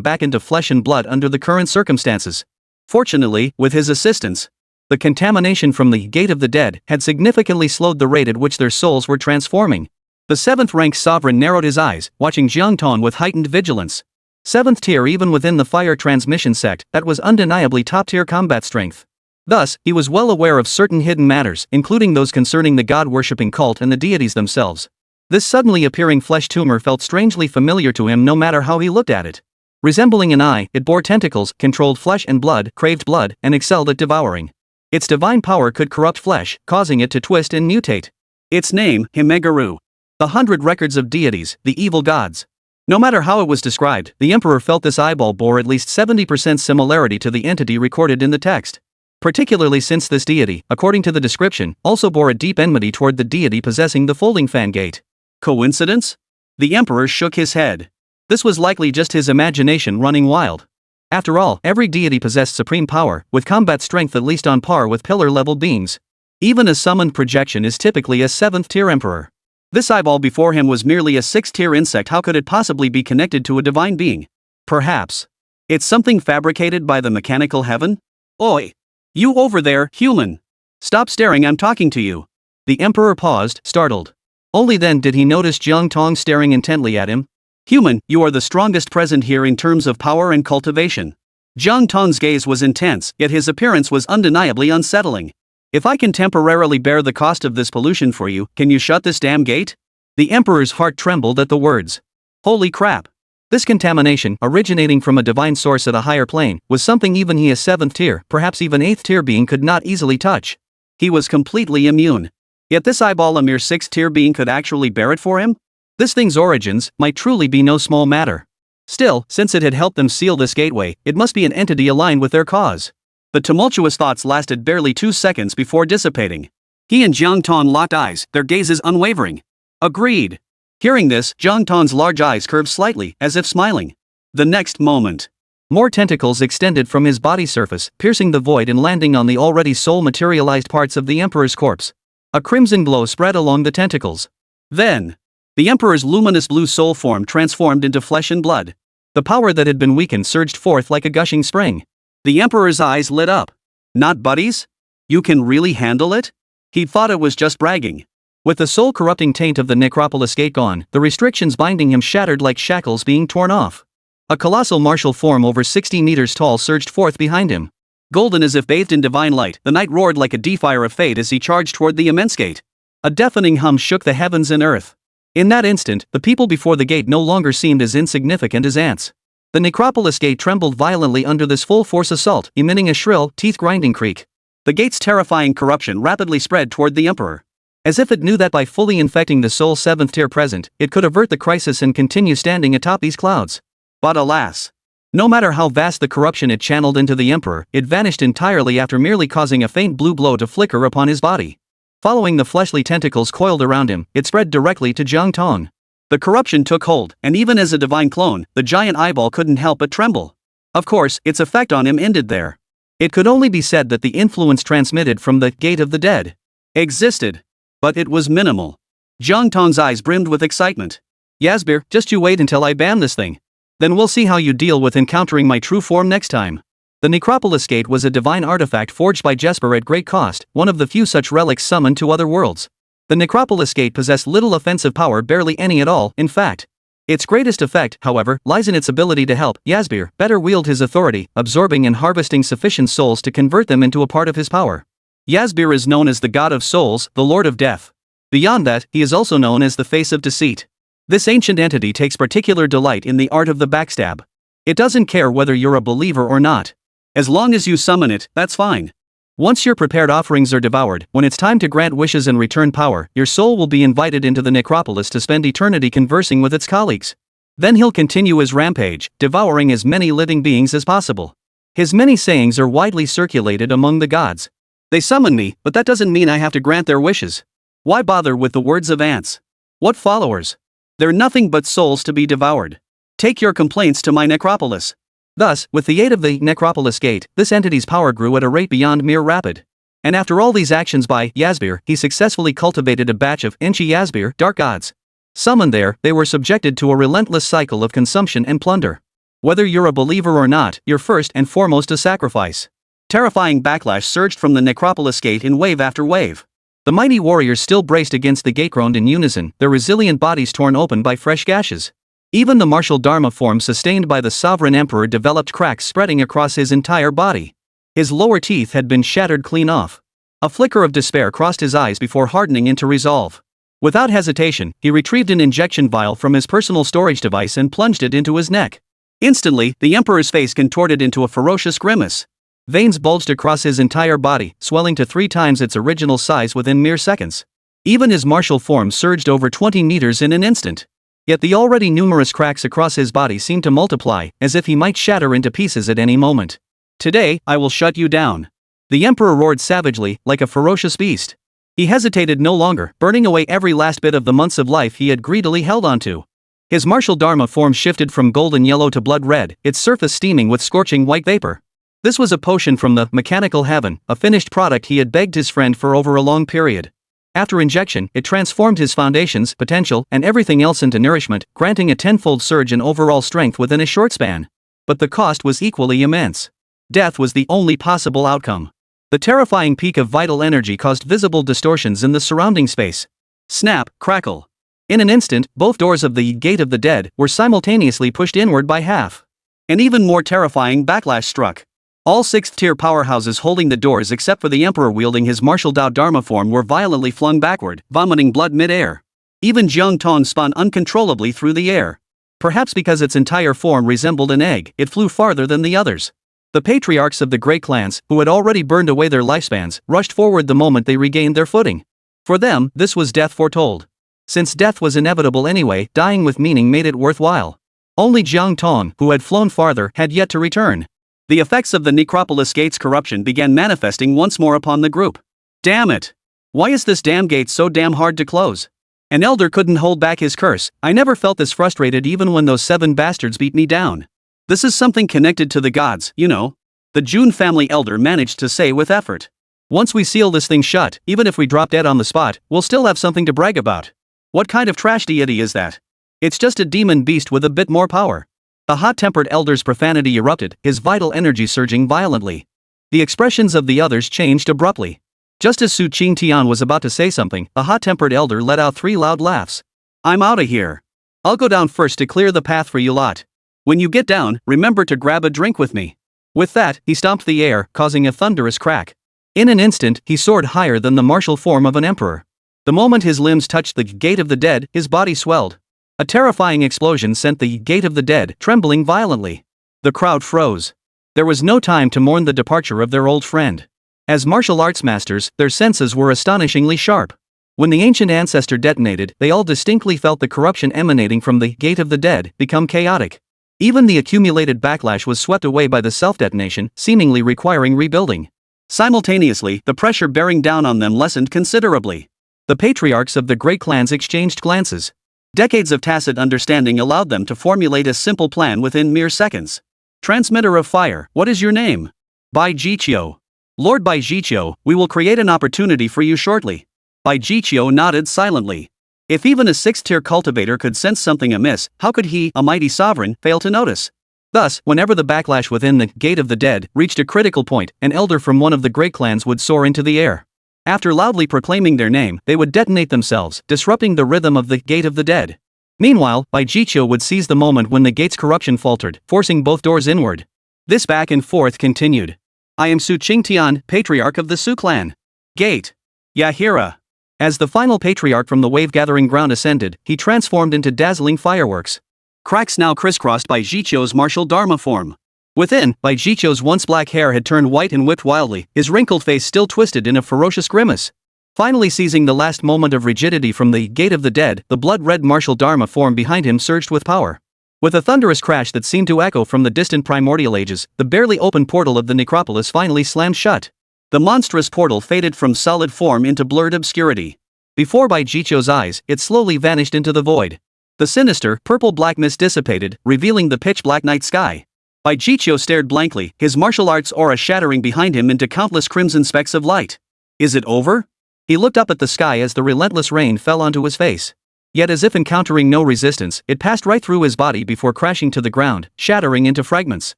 back into flesh and blood under the current circumstances. Fortunately, with his assistance, the contamination from the Gate of the Dead had significantly slowed the rate at which their souls were transforming. The 7th-rank sovereign narrowed his eyes, watching Jiang Tong with heightened vigilance. 7th tier even within the fire transmission sect, that was undeniably top-tier combat strength. Thus, he was well aware of certain hidden matters, including those concerning the god-worshipping cult and the deities themselves. This suddenly appearing flesh tumor felt strangely familiar to him no matter how he looked at it. Resembling an eye, it bore tentacles, controlled flesh and blood, craved blood, and excelled at devouring. Its divine power could corrupt flesh, causing it to twist and mutate. Its name, Himegaru. The 100 records of deities, the evil gods. No matter how it was described, the Emperor felt this eyeball bore at least 70% similarity to the entity recorded in the text. Particularly since this deity, according to the description, also bore a deep enmity toward the deity possessing the folding fan gate. Coincidence? The Emperor shook his head. This was likely just his imagination running wild. After all, every deity possessed supreme power, with combat strength at least on par with pillar-level beings. Even a summoned projection is typically a 7th-tier Emperor. This eyeball before him was merely a 6th-tier insect. How could it possibly be connected to a divine being? Perhaps it's something fabricated by the mechanical heaven? Oi! You over there, human! Stop staring, I'm talking to you. The Emperor paused, startled. Only then did he notice Jiang Tong staring intently at him. Human, you are the strongest present here in terms of power and cultivation. Jiang Tong's gaze was intense, yet his appearance was undeniably unsettling. If I can temporarily bear the cost of this pollution for you, can you shut this damn gate? The Emperor's heart trembled at the words. Holy crap! This contamination, originating from a divine source at a higher plane, was something even he, a 7th tier, perhaps even 8th tier being, could not easily touch. He was completely immune. Yet this eyeball, a mere 6th tier being, could actually bear it for him? This thing's origins might truly be no small matter. Still, since it had helped them seal this gateway, it must be an entity aligned with their cause. The tumultuous thoughts lasted barely 2 seconds before dissipating. He and Jiang Tong locked eyes, their gazes unwavering. Agreed. Hearing this, Jiang Tong's large eyes curved slightly, as if smiling. The next moment, more tentacles extended from his body surface, piercing the void and landing on the already soul-materialized parts of the Emperor's corpse. A crimson glow spread along the tentacles. Then, the Emperor's luminous blue soul form transformed into flesh and blood. The power that had been weakened surged forth like a gushing spring. The Emperor's eyes lit up. Not buddies? You can really handle it? He thought it was just bragging. With the soul-corrupting taint of the necropolis gate gone, the restrictions binding him shattered like shackles being torn off. A colossal martial form over 60 meters tall surged forth behind him. Golden as if bathed in divine light, the night roared like a defier of fate as he charged toward the immense gate. A deafening hum shook the heavens and earth. In that instant, the people before the gate no longer seemed as insignificant as ants. The necropolis gate trembled violently under this full-force assault, emitting a shrill, teeth-grinding creak. The gate's terrifying corruption rapidly spread toward the Emperor. As if it knew that by fully infecting the sole 7th tier present, it could avert the crisis and continue standing atop these clouds. But alas! No matter how vast the corruption it channeled into the Emperor, it vanished entirely after merely causing a faint blue glow to flicker upon his body. Following the fleshly tentacles coiled around him, it spread directly to Jiang Tong. The corruption took hold, and even as a divine clone, the giant eyeball couldn't help but tremble. Of course, its effect on him ended there. It could only be said that the influence transmitted from the Gate of the Dead existed. But it was minimal. Jiang Tong's eyes brimmed with excitement. Yasbir, just you wait until I ban this thing. Then we'll see how you deal with encountering my true form next time. The Necropolis Gate was a divine artifact forged by Jesper at great cost, one of the few such relics summoned to other worlds. The Necropolis Gate possessed little offensive power, barely any at all, in fact. Its greatest effect, however, lies in its ability to help Yasbir better wield his authority, absorbing and harvesting sufficient souls to convert them into a part of his power. Yasbir is known as the God of Souls, the Lord of Death. Beyond that, he is also known as the Face of Deceit. This ancient entity takes particular delight in the art of the backstab. It doesn't care whether you're a believer or not. As long as you summon it, that's fine. Once your prepared offerings are devoured, when it's time to grant wishes and return power, your soul will be invited into the necropolis to spend eternity conversing with its colleagues. Then he'll continue his rampage, devouring as many living beings as possible. His many sayings are widely circulated among the gods. They summon me, but that doesn't mean I have to grant their wishes. Why bother with the words of ants? What followers? They're nothing but souls to be devoured. Take your complaints to my necropolis. Thus, with the aid of the Necropolis Gate, this entity's power grew at a rate beyond mere rapid. And after all these actions by Yasbir, he successfully cultivated a batch of Inchi Yasbir dark gods. Summoned there, they were subjected to a relentless cycle of consumption and plunder. Whether you're a believer or not, you're first and foremost a sacrifice. Terrifying backlash surged from the Necropolis Gate in wave after wave. The mighty warriors still braced against the gate, groaned in unison, their resilient bodies torn open by fresh gashes. Even the martial Dharma form sustained by the sovereign emperor developed cracks spreading across his entire body. His lower teeth had been shattered clean off. A flicker of despair crossed his eyes before hardening into resolve. Without hesitation, he retrieved an injection vial from his personal storage device and plunged it into his neck. Instantly, the emperor's face contorted into a ferocious grimace. Veins bulged across his entire body, swelling to 3 times its original size within mere seconds. Even his martial form surged over 20 meters in an instant. Yet the already numerous cracks across his body seemed to multiply, as if he might shatter into pieces at any moment. Today, I will shut you down. The emperor roared savagely, like a ferocious beast. He hesitated no longer, burning away every last bit of the months of life he had greedily held onto. His martial Dharma form shifted from golden yellow to blood red, its surface steaming with scorching white vapor. This was a potion from the mechanical heaven, a finished product he had begged his friend for over a long period. After injection, it transformed his foundations, potential, and everything else into nourishment, granting a tenfold surge in overall strength within a short span. But the cost was equally immense. Death was the only possible outcome. The terrifying peak of vital energy caused visible distortions in the surrounding space. Snap, crackle. In an instant, both doors of the Gate of the Dead were simultaneously pushed inward by half. An even more terrifying backlash struck. All 6th-tier powerhouses holding the doors except for the Emperor wielding his martial Dao Dharma form were violently flung backward, vomiting blood mid-air. Even Jiang Tong spun uncontrollably through the air. Perhaps because its entire form resembled an egg, it flew farther than the others. The patriarchs of the great clans, who had already burned away their lifespans, rushed forward the moment they regained their footing. For them, this was death foretold. Since death was inevitable anyway, dying with meaning made it worthwhile. Only Jiang Tong, who had flown farther, had yet to return. The effects of the Necropolis Gate's corruption began manifesting once more upon the group. Damn it! Why is this damn gate so damn hard to close? An elder couldn't hold back his curse. I never felt this frustrated even when those 7 bastards beat me down. This is something connected to the gods, you know. The June family elder managed to say with effort. Once we seal this thing shut, even if we drop dead on the spot, we'll still have something to brag about. What kind of trash deity is that? It's just a demon beast with a bit more power. The hot-tempered elder's profanity erupted, his vital energy surging violently. The expressions of the others changed abruptly. Just as Su Qingtian was about to say something, the hot-tempered elder let out 3 loud laughs. I'm outta here. I'll go down first to clear the path for you lot. When you get down, remember to grab a drink with me. With that, he stomped the air, causing a thunderous crack. In an instant, he soared higher than the martial form of an emperor. The moment his limbs touched the gate of the dead, his body swelled. A terrifying explosion sent the gate of the dead trembling violently. The crowd froze. There was no time to mourn the departure of their old friend. As martial arts masters, their senses were astonishingly sharp. When the ancient ancestor detonated, they all distinctly felt the corruption emanating from the gate of the dead become chaotic. Even the accumulated backlash was swept away by the self-detonation, seemingly requiring rebuilding. Simultaneously, the pressure bearing down on them lessened considerably. The patriarchs of the great clans exchanged glances. Decades of tacit understanding allowed them to formulate a simple plan within mere seconds. Transmitter of fire, what is your name? Bai Jiqiu. Lord Bai Jiqiu, we will create an opportunity for you shortly. Bai Jiqiu nodded silently. If even a 6th-tier cultivator could sense something amiss, how could he, a mighty sovereign, fail to notice? Thus, whenever the backlash within the Gate of the Dead reached a critical point, an elder from one of the great clans would soar into the air. After loudly proclaiming their name, they would detonate themselves, disrupting the rhythm of the Gate of the Dead. Meanwhile, Bai Jiqiu would seize the moment when the gate's corruption faltered, forcing both doors inward. This back and forth continued. I am Su Qingtian, patriarch of the Su clan. Gate. Yahira. As the final patriarch from the wave-gathering ground ascended, he transformed into dazzling fireworks. Cracks now crisscrossed Bai Jiqiu's martial dharma form. Within, Bai Jiqiu's once black hair had turned white and whipped wildly, his wrinkled face still twisted in a ferocious grimace. Finally seizing the last moment of rigidity from the Gate of the Dead, the blood-red martial dharma form behind him surged with power. With a thunderous crash that seemed to echo from the distant primordial ages, the barely open portal of the necropolis finally slammed shut. The monstrous portal faded from solid form into blurred obscurity. Before Bai Jiqiu's eyes, it slowly vanished into the void. The sinister, purple-black mist dissipated, revealing the pitch-black night sky. Bai Jiqiu stared blankly, his martial arts aura shattering behind him into countless crimson specks of light. Is it over? He looked up at the sky as the relentless rain fell onto his face. Yet as if encountering no resistance, it passed right through his body before crashing to the ground, shattering into fragments.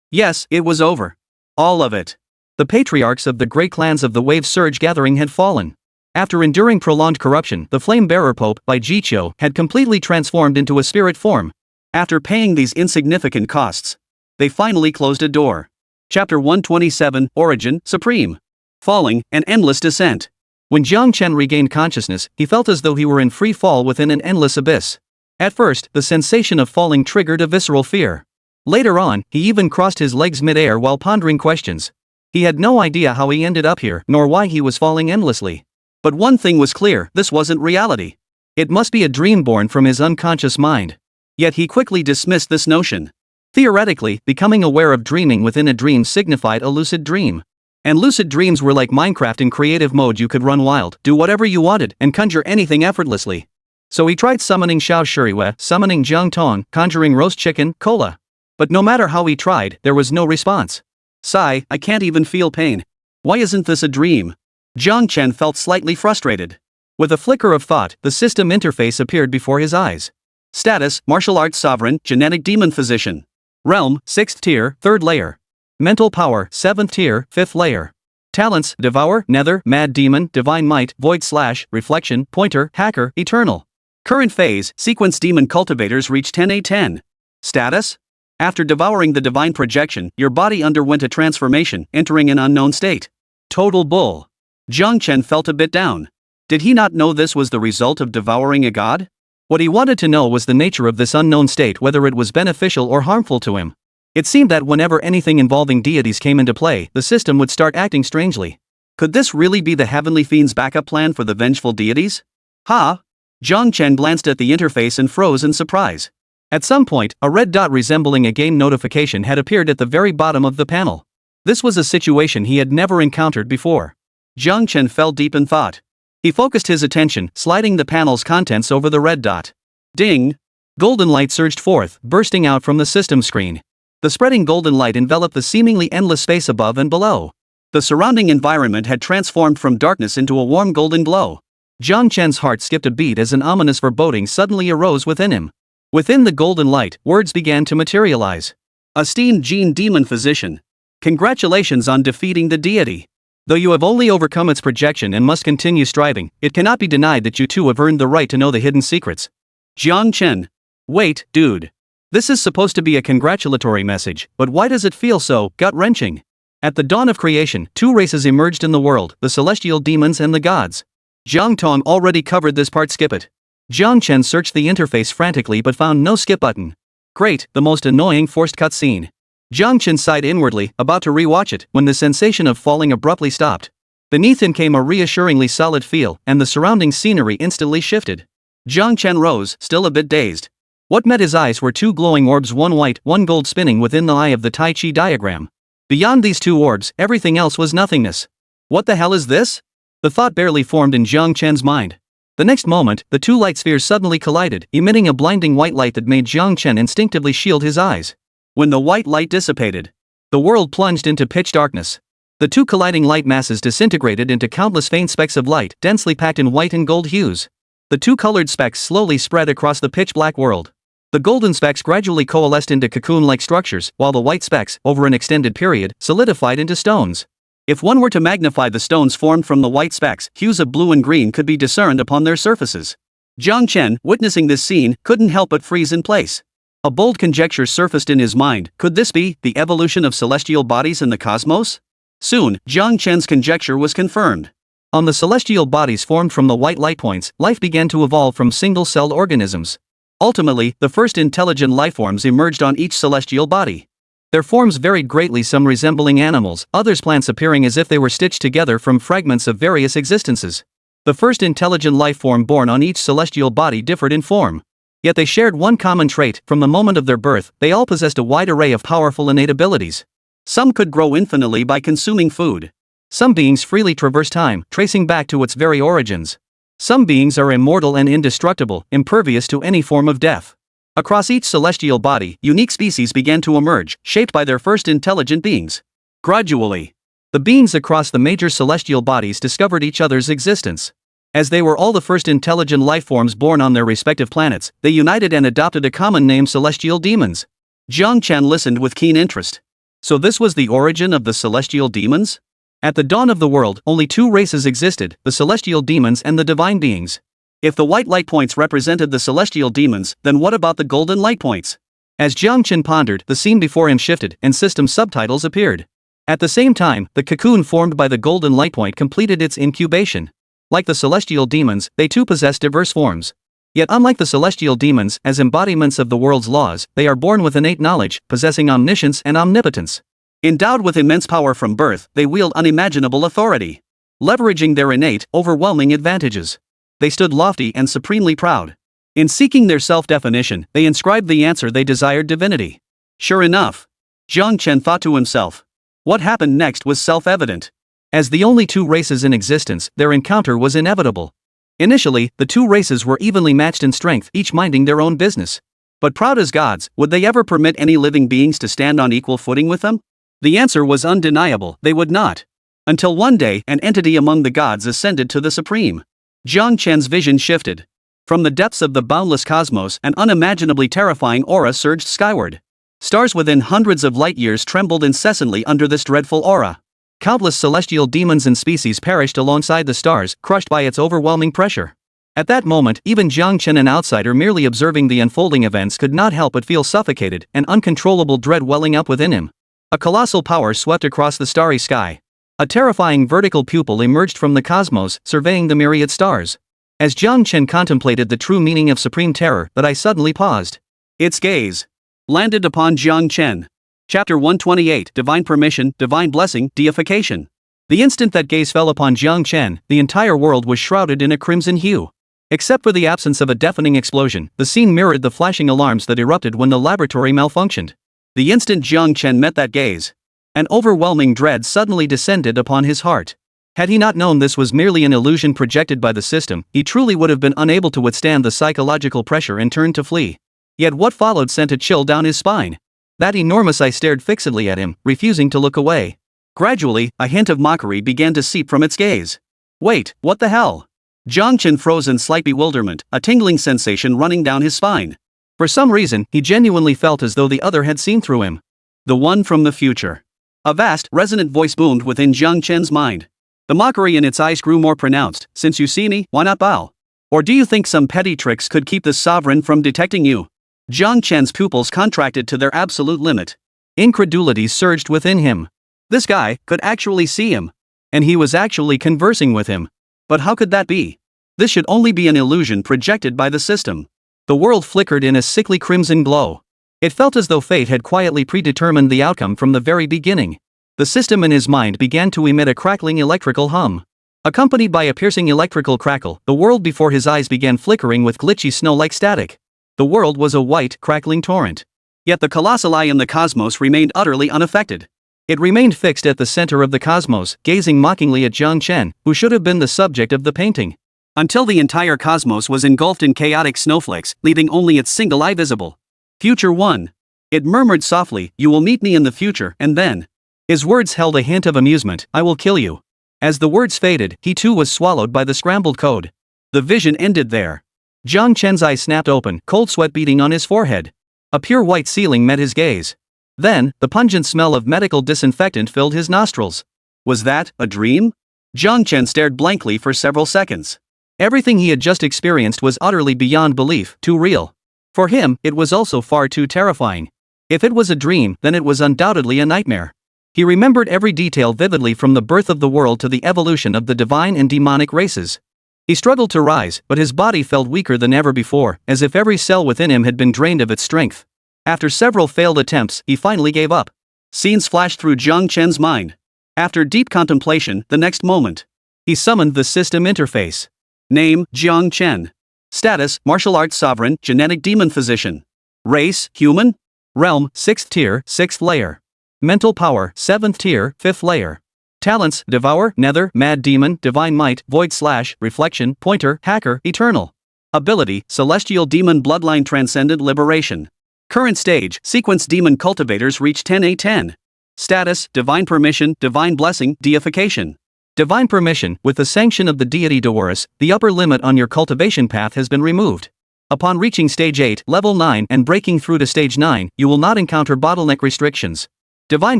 Yes, it was over. All of it. The patriarchs of the great clans of the Wave Surge Gathering had fallen. After enduring prolonged corruption, the flame-bearer Pope, Bai Jiqiu, had completely transformed into a spirit form. After paying these insignificant costs, they finally closed a door. Chapter 127, Origin, Supreme. Falling, an endless descent. When Jiang Chen regained consciousness, he felt as though he were in free fall within an endless abyss. At first, the sensation of falling triggered a visceral fear. Later on, he even crossed his legs mid-air while pondering questions. He had no idea how he ended up here, nor why he was falling endlessly. But one thing was clear, this wasn't reality. It must be a dream born from his unconscious mind. Yet he quickly dismissed this notion. Theoretically, becoming aware of dreaming within a dream signified a lucid dream. And lucid dreams were like Minecraft in creative mode. You could run wild, do whatever you wanted, and conjure anything effortlessly. So he tried summoning Xiao Shuriwe, summoning Jiang Tong, conjuring roast chicken, cola. But no matter how he tried, there was no response. Sigh, I can't even feel pain. Why isn't this a dream? Jiang Chen felt slightly frustrated. With a flicker of thought, the system interface appeared before his eyes. Status, Martial Arts Sovereign, Genetic Demon Physician. Realm, 6th tier, 3rd layer. Mental Power, 7th tier, 5th layer. Talents, Devour, Nether, Mad Demon, Divine Might, Void Slash, Reflection, Pointer, Hacker, Eternal. Current phase, Sequence Demon Cultivators reach 10A10. Status? After devouring the Divine Projection, your body underwent a transformation, entering an unknown state. Total bull. Jiang Chen felt a bit down. Did he not know this was the result of devouring a god? What he wanted to know was the nature of this unknown state, whether it was beneficial or harmful to him. It seemed that whenever anything involving deities came into play, the system would start acting strangely. Could this really be the Heavenly Fiend's backup plan for the vengeful deities? Jiang Chen glanced at the interface and froze in surprise. At some point, a red dot resembling a game notification had appeared at the very bottom of the panel. This was a situation he had never encountered before. Jiang Chen fell deep in thought. He focused his attention, sliding the panel's contents over the red dot. Ding! Golden light surged forth, bursting out from the system screen. The spreading golden light enveloped the seemingly endless space above and below. The surrounding environment had transformed from darkness into a warm golden glow. Jiang Chen's heart skipped a beat as an ominous foreboding suddenly arose within him. Within the golden light, words began to materialize. Esteemed Gene Demon Physician. Congratulations on defeating the deity. Though you have only overcome its projection and must continue striving, it cannot be denied that you too have earned the right to know the hidden secrets. Jiang Chen. Wait, dude. This is supposed to be a congratulatory message, but why does it feel so gut-wrenching? At the dawn of creation, two races emerged in the world, the celestial demons and the gods. Jiang Tong already covered this part, skip it. Jiang Chen searched the interface frantically but found no skip button. Great, the most annoying forced cutscene. Jiang Chen sighed inwardly, about to rewatch it, when the sensation of falling abruptly stopped. Beneath him came a reassuringly solid feel, and the surrounding scenery instantly shifted. Jiang Chen rose, still a bit dazed. What met his eyes were two glowing orbs, one white, one gold, spinning within the eye of the Tai Chi diagram. Beyond these two orbs, everything else was nothingness. What the hell is this? The thought barely formed in Jiang Chen's mind. The next moment, the two light spheres suddenly collided, emitting a blinding white light that made Jiang Chen instinctively shield his eyes. When the white light dissipated, the world plunged into pitch darkness. The two colliding light masses disintegrated into countless faint specks of light, densely packed in white and gold hues. The two colored specks slowly spread across the pitch-black world. The golden specks gradually coalesced into cocoon-like structures, while the white specks, over an extended period, solidified into stones. If one were to magnify the stones formed from the white specks, hues of blue and green could be discerned upon their surfaces. Jiang Chen, witnessing this scene, couldn't help but freeze in place. A bold conjecture surfaced in his mind: could this be the evolution of celestial bodies in the cosmos? Soon, Jiang Chen's conjecture was confirmed. On the celestial bodies formed from the white light points, life began to evolve from single-celled organisms. Ultimately, the first intelligent lifeforms emerged on each celestial body. Their forms varied greatly, some resembling animals, others plants, appearing as if they were stitched together from fragments of various existences. The first intelligent life form born on each celestial body differed in form. Yet they shared one common trait: from the moment of their birth, they all possessed a wide array of powerful innate abilities. Some could grow infinitely by consuming food. Some beings freely traverse time, tracing back to its very origins. Some beings are immortal and indestructible, impervious to any form of death. Across each celestial body, unique species began to emerge, shaped by their first intelligent beings. Gradually, the beings across the major celestial bodies discovered each other's existence. As they were all the first intelligent life forms born on their respective planets, they united and adopted a common name: celestial demons. Jiang Chen listened with keen interest. So this was the origin of the celestial demons? At the dawn of the world, only two races existed: the celestial demons and the divine beings. If the white light points represented the celestial demons, then what about the golden light points? As Jiang Chen pondered, the scene before him shifted, and system subtitles appeared. At the same time, the cocoon formed by the golden light point completed its incubation. Like the celestial demons, they too possess diverse forms. Yet unlike the celestial demons, as embodiments of the world's laws, they are born with innate knowledge, possessing omniscience and omnipotence. Endowed with immense power from birth, they wield unimaginable authority. Leveraging their innate, overwhelming advantages, they stood lofty and supremely proud. In seeking their self-definition, they inscribed the answer they desired: divinity. Sure enough, Jiang Chen thought to himself. What happened next was self-evident. As the only two races in existence, their encounter was inevitable. Initially, the two races were evenly matched in strength, each minding their own business. But proud as gods, would they ever permit any living beings to stand on equal footing with them? The answer was undeniable: they would not. Until one day, an entity among the gods ascended to the supreme. Jiang Chen's vision shifted. From the depths of the boundless cosmos, an unimaginably terrifying aura surged skyward. Stars within hundreds of light years trembled incessantly under this dreadful aura. Countless celestial demons and species perished alongside the stars, crushed by its overwhelming pressure. At that moment, even Jiang Chen, an outsider merely observing the unfolding events, could not help but feel suffocated, an uncontrollable dread welling up within him. A colossal power swept across the starry sky. A terrifying vertical pupil emerged from the cosmos, surveying the myriad stars. As Jiang Chen contemplated the true meaning of supreme terror, that eye suddenly paused. Its gaze landed upon Jiang Chen. Chapter 128: Divine Permission, Divine Blessing, Deification. The instant that gaze fell upon Jiang Chen, the entire world was shrouded in a crimson hue. Except for the absence of a deafening explosion, the scene mirrored the flashing alarms that erupted when the laboratory malfunctioned. The instant Jiang Chen met that gaze, an overwhelming dread suddenly descended upon his heart. Had he not known this was merely an illusion projected by the system, he truly would have been unable to withstand the psychological pressure and turned to flee. Yet what followed sent a chill down his spine. That enormous eye stared fixedly at him, refusing to look away. Gradually, a hint of mockery began to seep from its gaze. Wait, what the hell? Jiang Chen froze in slight bewilderment, a tingling sensation running down his spine. For some reason, he genuinely felt as though the other had seen through him. The one from the future. A vast, resonant voice boomed within Jiang Chen's mind. The mockery in its eyes grew more pronounced. Since you see me, why not bow? Or do you think some petty tricks could keep the sovereign from detecting you? Jiang Chen's pupils contracted to their absolute limit. Incredulity surged within him. This guy could actually see him. And he was actually conversing with him. But how could that be? This should only be an illusion projected by the system. The world flickered in a sickly crimson glow. It felt as though fate had quietly predetermined the outcome from the very beginning. The system in his mind began to emit a crackling electrical hum. Accompanied by a piercing electrical crackle, the world before his eyes began flickering with glitchy snow-like static. The world was a white, crackling torrent. Yet the colossal eye in the cosmos remained utterly unaffected. It remained fixed at the center of the cosmos, gazing mockingly at Jiang Chen, who should have been the subject of the painting. Until the entire cosmos was engulfed in chaotic snowflakes, leaving only its single eye visible. Future 1. It murmured softly, "You will meet me in the future, and then." His words held a hint of amusement, "I will kill you." As the words faded, he too was swallowed by the scrambled code. The vision ended there. Jiang Chen's eyes snapped open, cold sweat beading on his forehead. A pure white ceiling met his gaze. Then, the pungent smell of medical disinfectant filled his nostrils. Was that a dream? Jiang Chen stared blankly for several seconds. Everything he had just experienced was utterly beyond belief, too real. For him, it was also far too terrifying. If it was a dream, then it was undoubtedly a nightmare. He remembered every detail vividly, from the birth of the world to the evolution of the divine and demonic races. He struggled to rise, but his body felt weaker than ever before, as if every cell within him had been drained of its strength. After several failed attempts, he finally gave up. Scenes flashed through Jiang Chen's mind. After deep contemplation, the next moment, he summoned the system interface. Name, Jiang Chen. Status, martial arts sovereign, genetic demon physician. Race, human. Realm, 6th tier, 6th layer. Mental power, 7th tier, 5th layer. Talents, Devour, Nether, Mad Demon, Divine Might, Void / Reflection, Pointer, Hacker, Eternal. Ability, Celestial Demon Bloodline Transcendent Liberation. Current stage, Sequence Demon Cultivators reach 10A10. Status, Divine Permission, Divine Blessing, Deification. Divine Permission, with the sanction of the deity Devour, the upper limit on your cultivation path has been removed. Upon reaching Stage 8, Level 9, and breaking through to Stage 9, you will not encounter bottleneck restrictions. Divine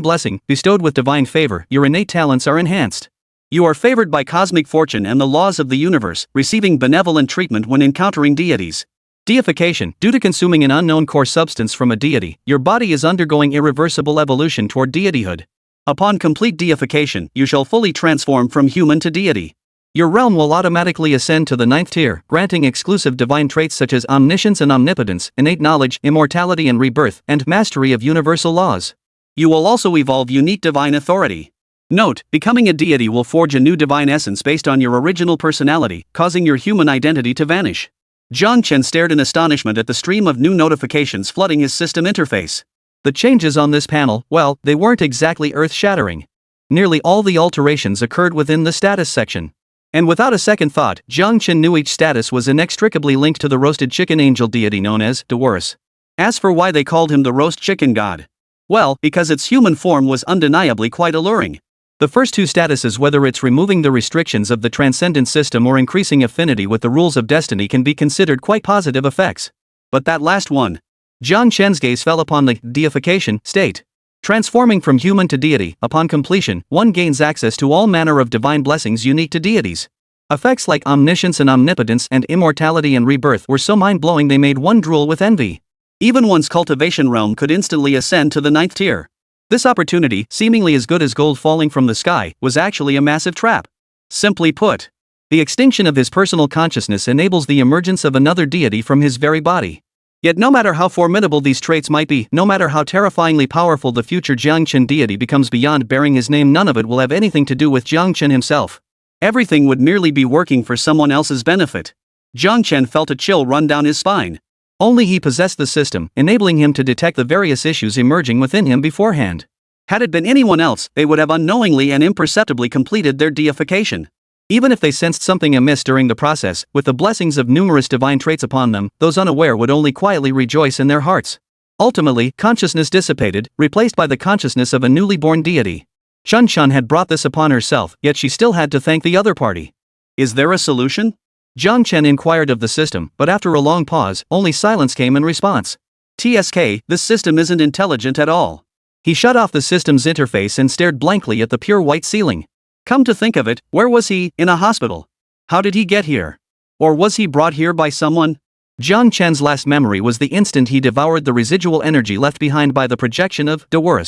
Blessing, bestowed with divine favor, your innate talents are enhanced. You are favored by cosmic fortune and the laws of the universe, receiving benevolent treatment when encountering deities. Deification, due to consuming an unknown core substance from a deity, your body is undergoing irreversible evolution toward deityhood. Upon complete deification, you shall fully transform from human to deity. Your realm will automatically ascend to the 9th tier, granting exclusive divine traits such as omniscience and omnipotence, innate knowledge, immortality and rebirth, and mastery of universal laws. You will also evolve unique divine authority. Note, becoming a deity will forge a new divine essence based on your original personality, causing your human identity to vanish. Jiang Chen stared in astonishment at the stream of new notifications flooding his system interface. The changes on this panel, well, they weren't exactly earth-shattering. Nearly all the alterations occurred within the status section. And without a second thought, Jiang Chen knew each status was inextricably linked to the roasted chicken angel deity known as Devour. As for why they called him the roast chicken god, well, because its human form was undeniably quite alluring. The first two statuses, whether it's removing the restrictions of the transcendent system or increasing affinity with the rules of destiny, can be considered quite positive effects. But that last one, Jiang Chen's gaze fell upon the deification state. Transforming from human to deity, upon completion, one gains access to all manner of divine blessings unique to deities. Effects like omniscience and omnipotence and immortality and rebirth were so mind-blowing they made one drool with envy. Even one's cultivation realm could instantly ascend to the 9th tier. This opportunity, seemingly as good as gold falling from the sky, was actually a massive trap. Simply put, the extinction of his personal consciousness enables the emergence of another deity from his very body. Yet no matter how formidable these traits might be, no matter how terrifyingly powerful the future Jiang Chen deity becomes beyond bearing his name, none of it will have anything to do with Jiang Chen himself. Everything would merely be working for someone else's benefit. Jiang Chen felt a chill run down his spine. Only he possessed the system, enabling him to detect the various issues emerging within him beforehand. Had it been anyone else, they would have unknowingly and imperceptibly completed their deification. Even if they sensed something amiss during the process, with the blessings of numerous divine traits upon them, those unaware would only quietly rejoice in their hearts. Ultimately, consciousness dissipated, replaced by the consciousness of a newly born deity. Chun Chun had brought this upon herself, yet she still had to thank the other party. Is there a solution? Jiang Chen inquired of the system, but after a long pause, only silence came in response. TSK, this system isn't intelligent at all. He shut off the system's interface and stared blankly at the pure white ceiling. Come to think of it, where was he? In a hospital. How did he get here? Or was he brought here by someone? Jiang Chen's last memory was the instant he devoured the residual energy left behind by the projection of Devour.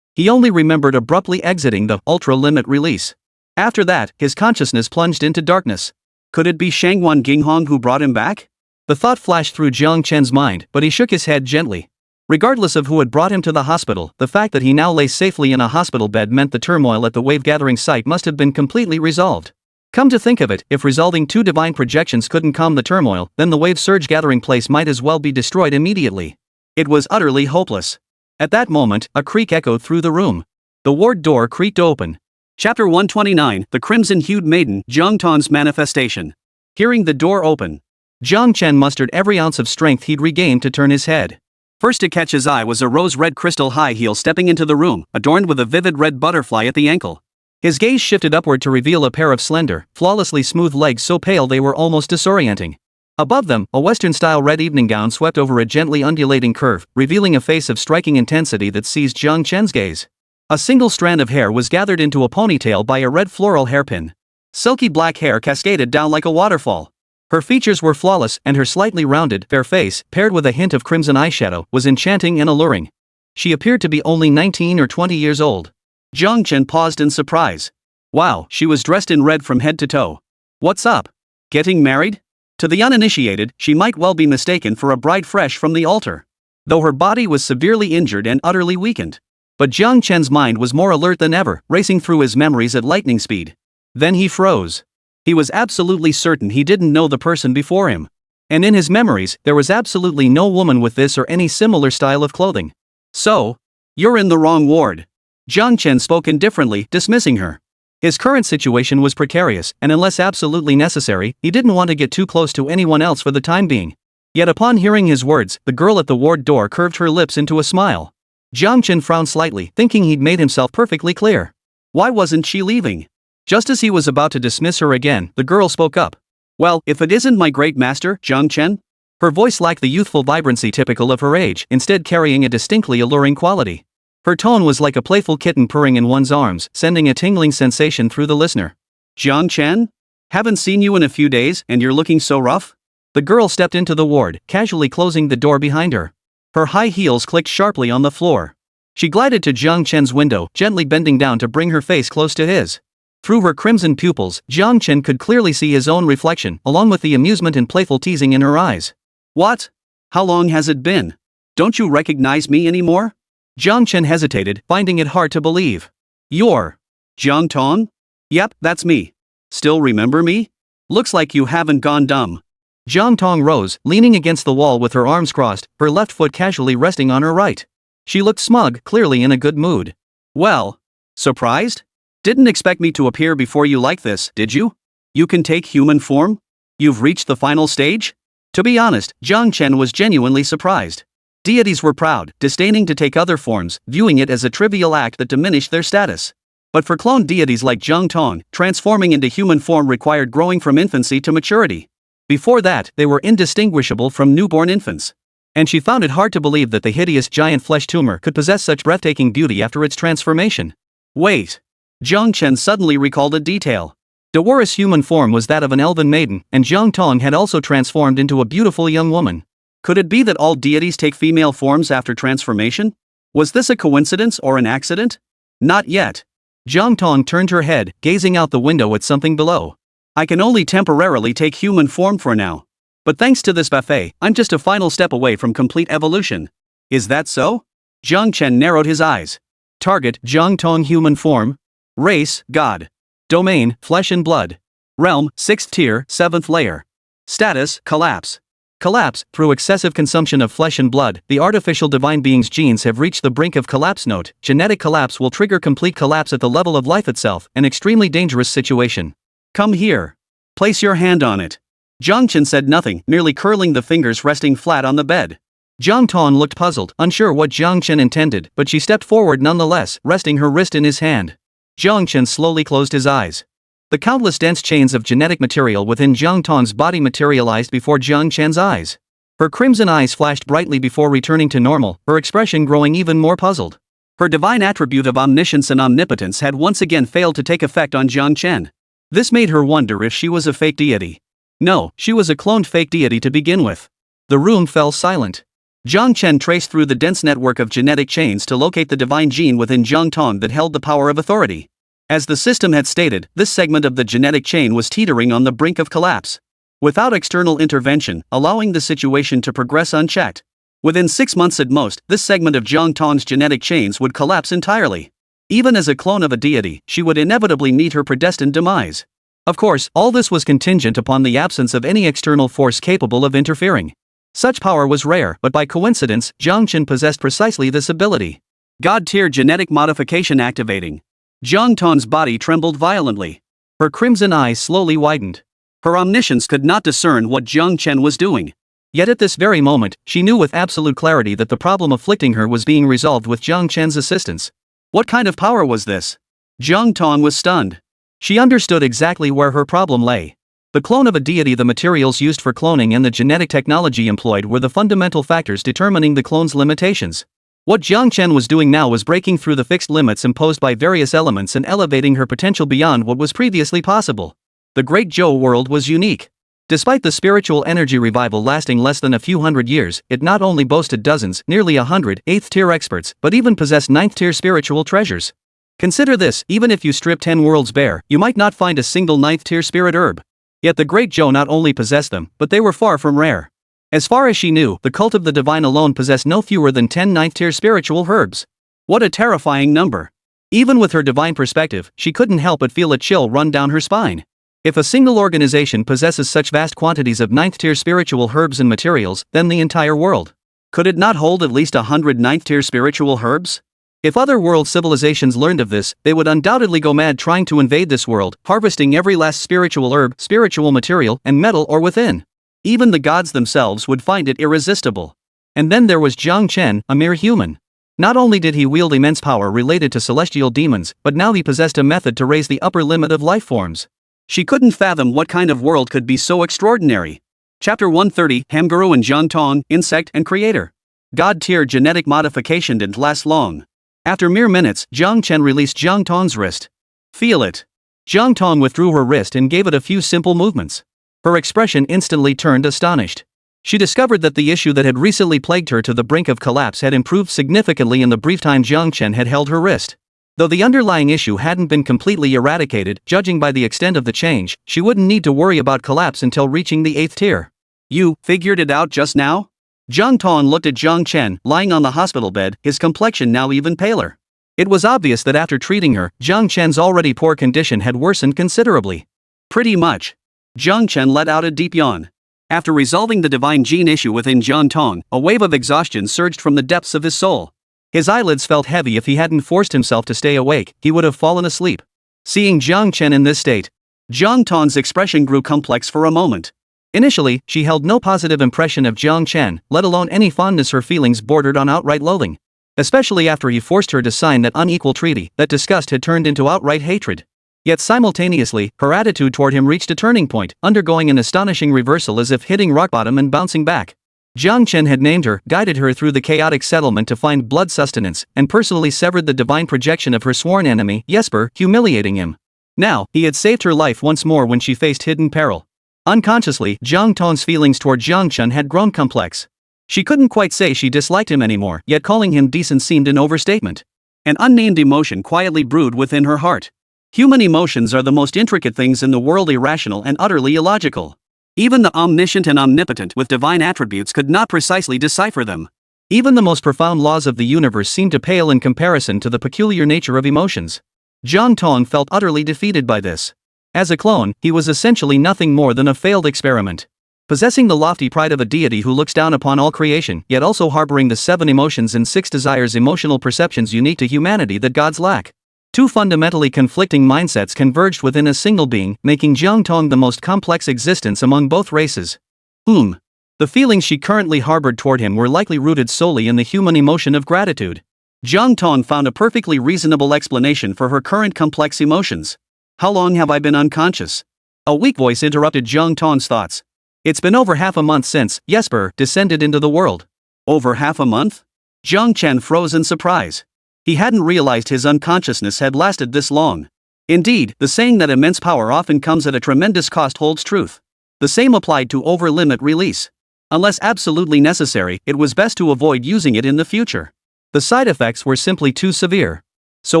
He only remembered abruptly exiting the ultra-limit release. After that, his consciousness plunged into darkness. Could it be Shangwan Ginghong who brought him back? The thought flashed through Jiang Chen's mind, but he shook his head gently. Regardless of who had brought him to the hospital, the fact that he now lay safely in a hospital bed meant the turmoil at the wave-gathering site must have been completely resolved. Come to think of it, if resolving two divine projections couldn't calm the turmoil, then the wave surge gathering place might as well be destroyed immediately. It was utterly hopeless. At that moment, a creak echoed through the room. The ward door creaked open. Chapter 129, The Crimson-Hued Maiden, Jiang Tong's Manifestation. Hearing the door open, Jiang Chen mustered every ounce of strength he'd regained to turn his head. First to catch his eye was a rose-red crystal high heel stepping into the room, adorned with a vivid red butterfly at the ankle. His gaze shifted upward to reveal a pair of slender, flawlessly smooth legs so pale they were almost disorienting. Above them, a Western-style red evening gown swept over a gently undulating curve, revealing a face of striking intensity that seized Jiang Chen's gaze. A single strand of hair was gathered into a ponytail by a red floral hairpin. Silky black hair cascaded down like a waterfall. Her features were flawless, and her slightly rounded, fair face, paired with a hint of crimson eyeshadow, was enchanting and alluring. She appeared to be only 19 or 20 years old. Jiang Chen paused in surprise. Wow, she was dressed in red from head to toe. What's up? Getting married? To the uninitiated, she might well be mistaken for a bride fresh from the altar. Though her body was severely injured and utterly weakened. But Jiang Chen's mind was more alert than ever, racing through his memories at lightning speed. Then he froze. He was absolutely certain he didn't know the person before him. And in his memories, there was absolutely no woman with this or any similar style of clothing. So, you're in the wrong ward. Jiang Chen spoke indifferently, dismissing her. His current situation was precarious, and unless absolutely necessary, he didn't want to get too close to anyone else for the time being. Yet upon hearing his words, the girl at the ward door curved her lips into a smile. Jiang Chen frowned slightly, thinking he'd made himself perfectly clear. Why wasn't she leaving? Just as he was about to dismiss her again, the girl spoke up. Well, if it isn't my great master, Jiang Chen? Her voice lacked the youthful vibrancy typical of her age, instead carrying a distinctly alluring quality. Her tone was like a playful kitten purring in one's arms, sending a tingling sensation through the listener. Jiang Chen? Haven't seen you in a few days, and you're looking so rough? The girl stepped into the ward, casually closing the door behind her. Her high heels clicked sharply on the floor. She glided to Jiang Chen's window, gently bending down to bring her face close to his. Through her crimson pupils, Jiang Chen could clearly see his own reflection, along with the amusement and playful teasing in her eyes. What? How long has it been? Don't you recognize me anymore? Jiang Chen hesitated, finding it hard to believe. You're Jiang Tong? Yep, that's me. Still remember me? Looks like you haven't gone dumb. Jiang Tong rose, leaning against the wall with her arms crossed, her left foot casually resting on her right. She looked smug, clearly in a good mood. Well, surprised? Didn't expect me to appear before you like this, did you? You can take human form? You've reached the final stage? To be honest, Jiang Chen was genuinely surprised. Deities were proud, disdaining to take other forms, viewing it as a trivial act that diminished their status. But for cloned deities like Jiang Tong, transforming into human form required growing from infancy to maturity. Before that, they were indistinguishable from newborn infants. And she found it hard to believe that the hideous giant flesh tumor could possess such breathtaking beauty after its transformation. Wait. Jiang Chen suddenly recalled a detail. Devour's human form was that of an elven maiden, and Jiang Tong had also transformed into a beautiful young woman. Could it be that all deities take female forms after transformation? Was this a coincidence or an accident? Not yet. Jiang Tong turned her head, gazing out the window at something below. I can only temporarily take human form for now. But thanks to this buffet, I'm just a final step away from complete evolution. Is that so? Jiang Chen narrowed his eyes. Target, Jiang Tong human form. Race, God. Domain, flesh and blood. Realm, 6th tier, 7th layer. Status, collapse. Collapse. Through excessive consumption of flesh and blood, the artificial divine being's genes have reached the brink of collapse. Note, genetic collapse will trigger complete collapse at the level of life itself, an extremely dangerous situation. Come here. Place your hand on it. Jiang Chen said nothing, merely curling the fingers resting flat on the bed. Jiang Tong looked puzzled, unsure what Jiang Chen intended, but she stepped forward nonetheless, resting her wrist in his hand. Jiang Chen slowly closed his eyes. The countless dense chains of genetic material within Jiang Tong's body materialized before Jiang Chen's eyes. Her crimson eyes flashed brightly before returning to normal, her expression growing even more puzzled. Her divine attribute of omniscience and omnipotence had once again failed to take effect on Jiang Chen. This made her wonder if she was a fake deity. No, she was a cloned fake deity to begin with. The room fell silent. Jiang Chen traced through the dense network of genetic chains to locate the divine gene within Jiang Tong that held the power of authority. As the system had stated, this segment of the genetic chain was teetering on the brink of collapse. Without external intervention, allowing the situation to progress unchecked. Within 6 months at most, this segment of Jiang Tong's genetic chains would collapse entirely. Even as a clone of a deity, she would inevitably meet her predestined demise. Of course, all this was contingent upon the absence of any external force capable of interfering. Such power was rare, but by coincidence, Jiang Chen possessed precisely this ability. God-tier genetic modification activating. Jiang Tong's body trembled violently. Her crimson eyes slowly widened. Her omniscience could not discern what Jiang Chen was doing. Yet at this very moment, she knew with absolute clarity that the problem afflicting her was being resolved with Jiang Chen's assistance. What kind of power was this? Jiang Tong was stunned. She understood exactly where her problem lay. The clone of a deity, the materials used for cloning, and the genetic technology employed were the fundamental factors determining the clone's limitations. What Jiang Chen was doing now was breaking through the fixed limits imposed by various elements and elevating her potential beyond what was previously possible. The Great Zhou world was unique. Despite the spiritual energy revival lasting less than a few hundred years, it not only boasted dozens, nearly 100, 8th-tier experts, but even possessed 9th-tier spiritual treasures. Consider this: even if you strip 10 worlds bare, you might not find a single 9th-tier spirit herb. Yet the Great Zhou not only possessed them, but they were far from rare. As far as she knew, the cult of the divine alone possessed no fewer than 10 9th-tier spiritual herbs. What a terrifying number. Even with her divine perspective, she couldn't help but feel a chill run down her spine. If a single organization possesses such vast quantities of 9th-tier spiritual herbs and materials, then the entire world. Could it not hold at least 100 9th-tier spiritual herbs? If other world civilizations learned of this, they would undoubtedly go mad trying to invade this world, harvesting every last spiritual herb, spiritual material, and metal or within. Even the gods themselves would find it irresistible. And then there was Jiang Chen, a mere human. Not only did he wield immense power related to celestial demons, but now he possessed a method to raise the upper limit of life forms. She couldn't fathom what kind of world could be so extraordinary. Chapter 130, Hamguru and Jiang Tong, Insect and Creator. God-tier genetic modification didn't last long. After mere minutes, Jiang Chen released Jiang Tong's wrist. Feel it. Jiang Tong withdrew her wrist and gave it a few simple movements. Her expression instantly turned astonished. She discovered that the issue that had recently plagued her to the brink of collapse had improved significantly in the brief time Jiang Chen had held her wrist. Though the underlying issue hadn't been completely eradicated, judging by the extent of the change, she wouldn't need to worry about collapse until reaching the 8th tier. You figured it out just now? Jiang Tong looked at Jiang Chen, lying on the hospital bed, his complexion now even paler. It was obvious that after treating her, Jiang Chen's already poor condition had worsened considerably. Pretty much. Jiang Chen let out a deep yawn. After resolving the divine gene issue within Jiang Tong, a wave of exhaustion surged from the depths of his soul. His eyelids felt heavy. If he hadn't forced himself to stay awake, he would have fallen asleep. Seeing Jiang Chen in this state, Jiang Tong's expression grew complex for a moment. Initially, she held no positive impression of Jiang Chen, let alone any fondness. Her feelings bordered on outright loathing. Especially after he forced her to sign that unequal treaty, that disgust had turned into outright hatred. Yet simultaneously, her attitude toward him reached a turning point, undergoing an astonishing reversal as if hitting rock bottom and bouncing back. Jiang Chen had named her, guided her through the chaotic settlement to find blood sustenance, and personally severed the divine projection of her sworn enemy, Jesper, humiliating him. Now, he had saved her life once more when she faced hidden peril. Unconsciously, Jiang Tong's feelings toward Jiang Chen had grown complex. She couldn't quite say she disliked him anymore, yet calling him decent seemed an overstatement. An unnamed emotion quietly brewed within her heart. Human emotions are the most intricate things in the world, irrational and utterly illogical. Even the omniscient and omnipotent with divine attributes could not precisely decipher them. Even the most profound laws of the universe seemed to pale in comparison to the peculiar nature of emotions. Jiang Tong felt utterly defeated by this. As a clone, he was essentially nothing more than a failed experiment. Possessing the lofty pride of a deity who looks down upon all creation, yet also harboring the 7 emotions and 6 desires, emotional perceptions unique to humanity that gods lack. Two fundamentally conflicting mindsets converged within a single being, making Jiang Tong the most complex existence among both races. The feelings she currently harbored toward him were likely rooted solely in the human emotion of gratitude. Jiang Tong found a perfectly reasonable explanation for her current complex emotions. How long have I been unconscious? A weak voice interrupted Jiang Tong's thoughts. It's been over half a month since Jesper descended into the world. Over half a month? Jiang Chen froze in surprise. He hadn't realized his unconsciousness had lasted this long. Indeed, the saying that immense power often comes at a tremendous cost holds truth. The same applied to over-limit release. Unless absolutely necessary, it was best to avoid using it in the future. The side effects were simply too severe. So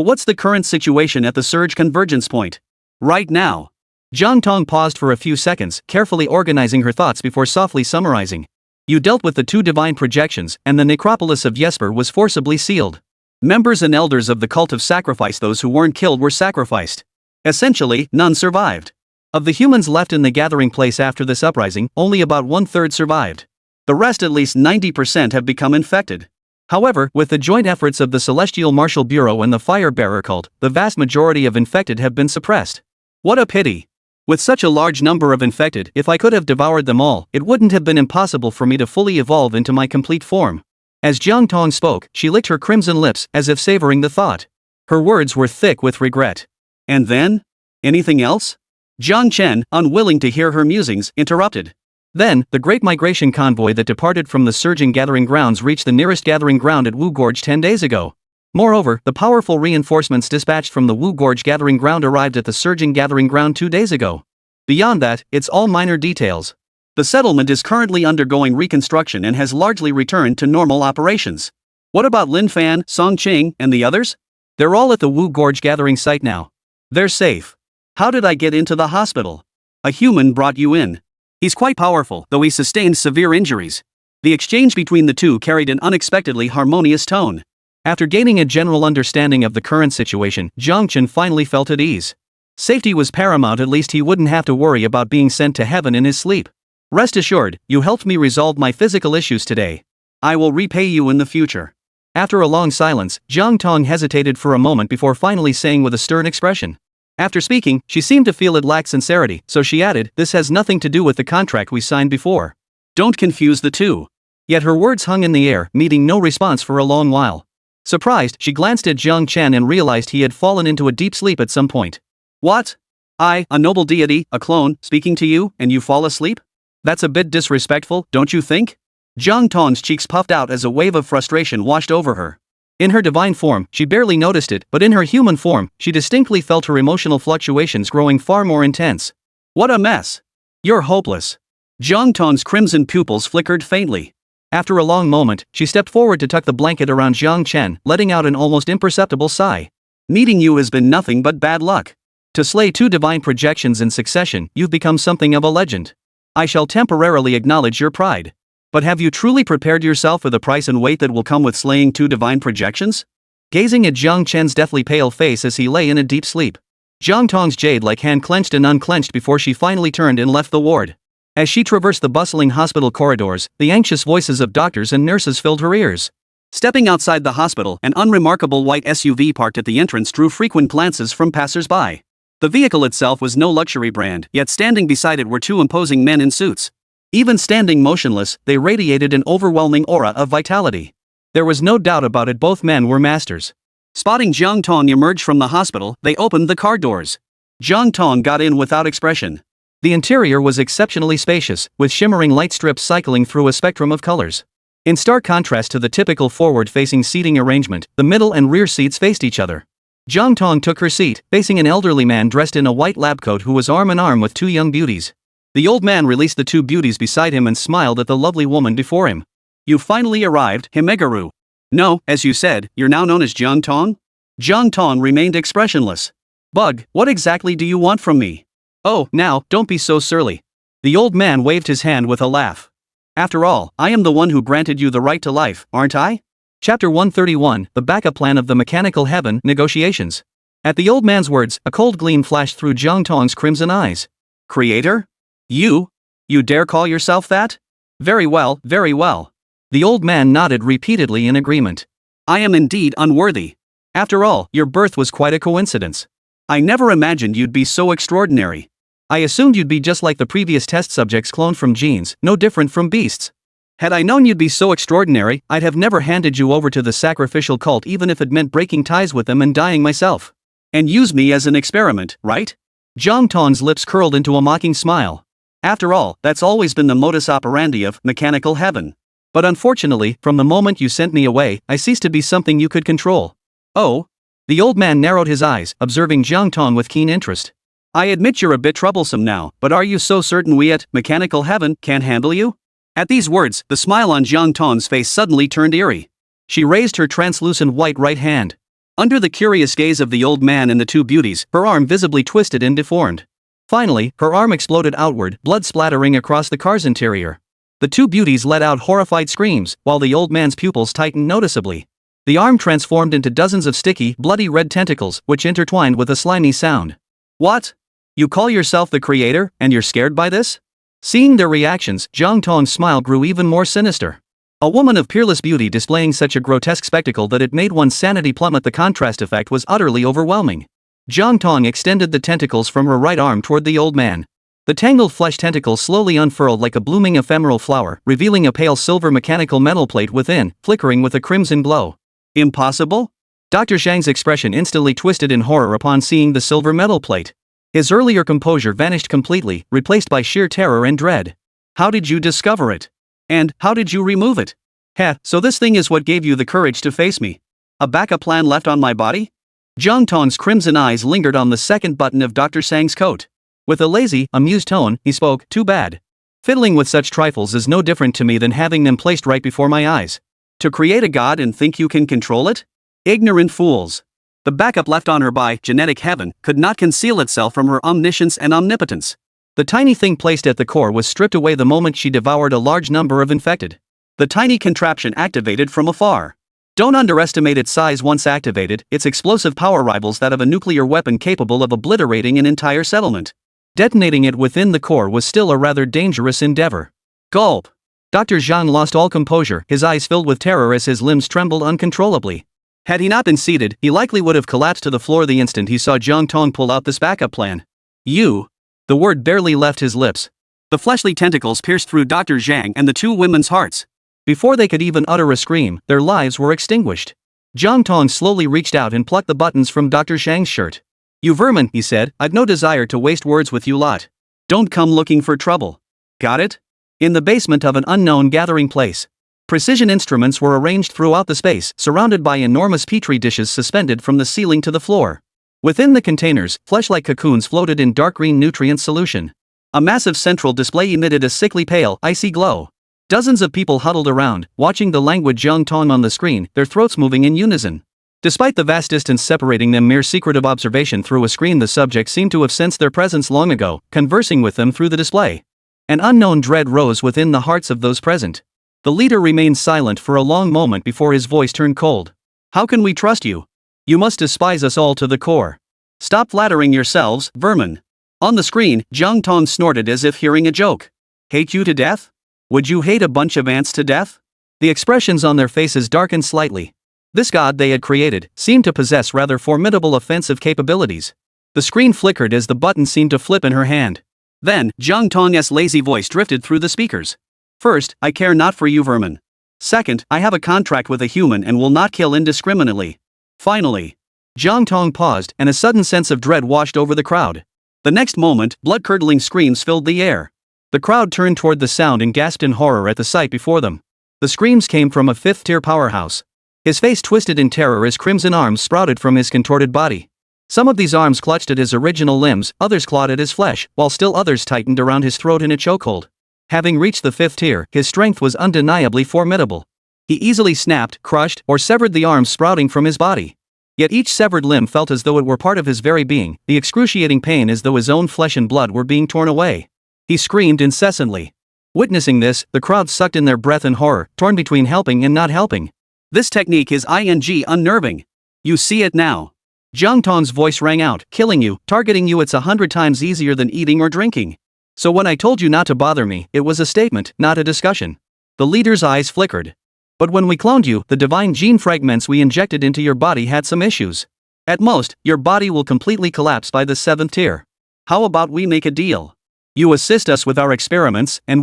what's the current situation at the surge convergence point? Right now. Jiang Tong paused for a few seconds, carefully organizing her thoughts before softly summarizing. You dealt with the 2 divine projections, and the necropolis of Jesper was forcibly sealed. Members and elders of the cult of sacrifice, those who weren't killed were sacrificed. Essentially, none survived. Of the humans left in the gathering place after this uprising, only about 1/3 survived. The rest, at least 90%, have become infected. However, with the joint efforts of the Celestial Martial Bureau and the Firebearer cult, the vast majority of infected have been suppressed. What a pity. With such a large number of infected, if I could have devoured them all, it wouldn't have been impossible for me to fully evolve into my complete form. As Jiang Tong spoke, she licked her crimson lips, as if savoring the thought. Her words were thick with regret. And then? Anything else? Jiang Chen, unwilling to hear her musings, interrupted. Then, the great migration convoy that departed from the surging gathering grounds reached the nearest gathering ground at Wu Gorge 10 days ago. Moreover, the powerful reinforcements dispatched from the Wu Gorge gathering ground arrived at the surging gathering ground 2 days ago. Beyond that, it's all minor details. The settlement is currently undergoing reconstruction and has largely returned to normal operations. What about Lin Fan, Song Qing, and the others? They're all at the Wu Gorge gathering site now. They're safe. How did I get into the hospital? A human brought you in. He's quite powerful, though he sustained severe injuries. The exchange between the two carried an unexpectedly harmonious tone. After gaining a general understanding of the current situation, Jiang Chen finally felt at ease. Safety was paramount, at least he wouldn't have to worry about being sent to heaven in his sleep. Rest assured, you helped me resolve my physical issues today. I will repay you in the future. After a long silence, Jiang Tong hesitated for a moment before finally saying with a stern expression. After speaking, she seemed to feel it lacked sincerity, so she added, "This has nothing to do with the contract we signed before. Don't confuse the two." Yet her words hung in the air, meeting no response for a long while. Surprised, she glanced at Jiang Chen and realized he had fallen into a deep sleep at some point. What? I, a noble deity, a clone, speaking to you, and you fall asleep? That's a bit disrespectful, don't you think? Jiang Tong's cheeks puffed out as a wave of frustration washed over her. In her divine form, she barely noticed it, but in her human form, she distinctly felt her emotional fluctuations growing far more intense. What a mess! You're hopeless. Jiang Tong's crimson pupils flickered faintly. After a long moment, she stepped forward to tuck the blanket around Jiang Chen, letting out an almost imperceptible sigh. Meeting you has been nothing but bad luck. To slay 2 divine projections in succession, you've become something of a legend. I shall temporarily acknowledge your pride. But have you truly prepared yourself for the price and weight that will come with slaying 2 divine projections? Gazing at Jiang Chen's deathly pale face as he lay in a deep sleep, Jiang Tong's jade-like hand clenched and unclenched before she finally turned and left the ward. As she traversed the bustling hospital corridors, the anxious voices of doctors and nurses filled her ears. Stepping outside the hospital, an unremarkable white SUV parked at the entrance drew frequent glances from passers-by. The vehicle itself was no luxury brand, yet standing beside it were 2 imposing men in suits. Even standing motionless, they radiated an overwhelming aura of vitality. There was no doubt about it, both men were masters. Spotting Jiang Tong emerge from the hospital, they opened the car doors. Jiang Tong got in without expression. The interior was exceptionally spacious, with shimmering light strips cycling through a spectrum of colors. In stark contrast to the typical forward-facing seating arrangement, the middle and rear seats faced each other. Jiang Tong took her seat, facing an elderly man dressed in a white lab coat who was arm in arm with 2 young beauties. The old man released the 2 beauties beside him and smiled at the lovely woman before him. You finally arrived, Himegaru. No, as you said, you're now known as Jiang Tong? Jiang Tong remained expressionless. Bug, what exactly do you want from me? Oh, now, don't be so surly. The old man waved his hand with a laugh. After all, I am the one who granted you the right to life, aren't I? Chapter 131, The Backup Plan of the Mechanical Heaven, Negotiations. At the old man's words, a cold gleam flashed through Jiang Tong's crimson eyes. Creator? You? You dare call yourself that? Very well, very well. The old man nodded repeatedly in agreement. I am indeed unworthy. After all, your birth was quite a coincidence. I never imagined you'd be so extraordinary. I assumed you'd be just like the previous test subjects cloned from genes, no different from beasts. Had I known you'd be so extraordinary, I'd have never handed you over to the sacrificial cult even if it meant breaking ties with them and dying myself. And use me as an experiment, right? Jiang Tong's lips curled into a mocking smile. After all, that's always been the modus operandi of mechanical heaven. But unfortunately, from the moment you sent me away, I ceased to be something you could control. Oh? The old man narrowed his eyes, observing Jiang Tong with keen interest. I admit you're a bit troublesome now, but are you so certain we at mechanical heaven can't handle you? At these words, the smile on Jiang Tong's face suddenly turned eerie. She raised her translucent white right hand. Under the curious gaze of the old man and the two beauties, her arm visibly twisted and deformed. Finally, her arm exploded outward, blood splattering across the car's interior. The two beauties let out horrified screams, while the old man's pupils tightened noticeably. The arm transformed into dozens of sticky, bloody red tentacles, which intertwined with a slimy sound. What? You call yourself the creator, and you're scared by this? Seeing their reactions, Jiang Tong's smile grew even more sinister. A woman of peerless beauty displaying such a grotesque spectacle that it made one's sanity plummet. The contrast effect was utterly overwhelming. Jiang Tong extended the tentacles from her right arm toward the old man. The tangled flesh tentacles slowly unfurled like a blooming ephemeral flower, revealing a pale silver mechanical metal plate within, flickering with a crimson glow. Impossible? Dr. Zhang's expression instantly twisted in horror upon seeing the silver metal plate. His earlier composure vanished completely, replaced by sheer terror and dread. How did you discover it? And how did you remove it? Heh, so this thing is what gave you the courage to face me. A backup plan left on my body? Jiang Tong's crimson eyes lingered on the second button of Dr. Zhang's coat. With a lazy, amused tone, he spoke, "Too bad. Fiddling with such trifles is no different to me than having them placed right before my eyes. To create a god and think you can control it? Ignorant fools." The backup left on her by genetic heaven could not conceal itself from her omniscience and omnipotence. The tiny thing placed at the core was stripped away the moment she devoured a large number of infected. The tiny contraption activated from afar. Don't underestimate its size. Once activated, its explosive power rivals that of a nuclear weapon capable of obliterating an entire settlement. Detonating it within the core was still a rather dangerous endeavor. Gulp! Dr. Zhang lost all composure, his eyes filled with terror as his limbs trembled uncontrollably. Had he not been seated, he likely would have collapsed to the floor the instant he saw Jiang Tong pull out this backup plan. You! The word barely left his lips. The fleshly tentacles pierced through Dr. Zhang and the two women's hearts. Before they could even utter a scream, their lives were extinguished. Jiang Tong slowly reached out and plucked the buttons from Dr. Zhang's shirt. "You vermin," he said, "I've no desire to waste words with you lot. Don't come looking for trouble. Got it?" In the basement of an unknown gathering place, precision instruments were arranged throughout the space, surrounded by enormous petri dishes suspended from the ceiling to the floor. Within the containers, flesh-like cocoons floated in dark green nutrient solution. A massive central display emitted a sickly pale, icy glow. Dozens of people huddled around, watching the languid Jiang Tong on the screen, their throats moving in unison. Despite the vast distance separating them, mere secretive observation through a screen, the subject seemed to have sensed their presence long ago, conversing with them through the display. An unknown dread rose within the hearts of those present. The leader remained silent for a long moment before his voice turned cold. "How can we trust you? You must despise us all to the core. Stop flattering yourselves, vermin." On the screen, Jiang Tong snorted as if hearing a joke. "Hate you to death? Would you hate a bunch of ants to death?" The expressions on their faces darkened slightly. This god they had created seemed to possess rather formidable offensive capabilities. The screen flickered as the button seemed to flip in her hand. Then, Jiang Tong's lazy voice drifted through the speakers. "First, I care not for you vermin. Second, I have a contract with a human and will not kill indiscriminately. Finally..." Jiang Tong paused, and a sudden sense of dread washed over the crowd. The next moment, blood-curdling screams filled the air. The crowd turned toward the sound and gasped in horror at the sight before them. The screams came from a fifth-tier powerhouse. His face twisted in terror as crimson arms sprouted from his contorted body. Some of these arms clutched at his original limbs, others clawed at his flesh, while still others tightened around his throat in a chokehold. Having reached the fifth tier, his strength was undeniably formidable. He easily snapped, crushed, or severed the arms sprouting from his body. Yet each severed limb felt as though it were part of his very being, the excruciating pain as though his own flesh and blood were being torn away. He screamed incessantly. Witnessing this, the crowd sucked in their breath in horror, torn between helping and not helping. "This technique is unnerving. You see it now." Jiang Tong's voice rang out, "Killing you, targeting you, it's 100 times easier than eating or drinking. So when I told you not to bother me, it was a statement, not a discussion." The leader's eyes flickered. "But when we cloned you, the divine gene fragments we injected into your body had some issues. At most, your body will completely collapse by the 7th tier. How about we make a deal? You assist us with our experiments, and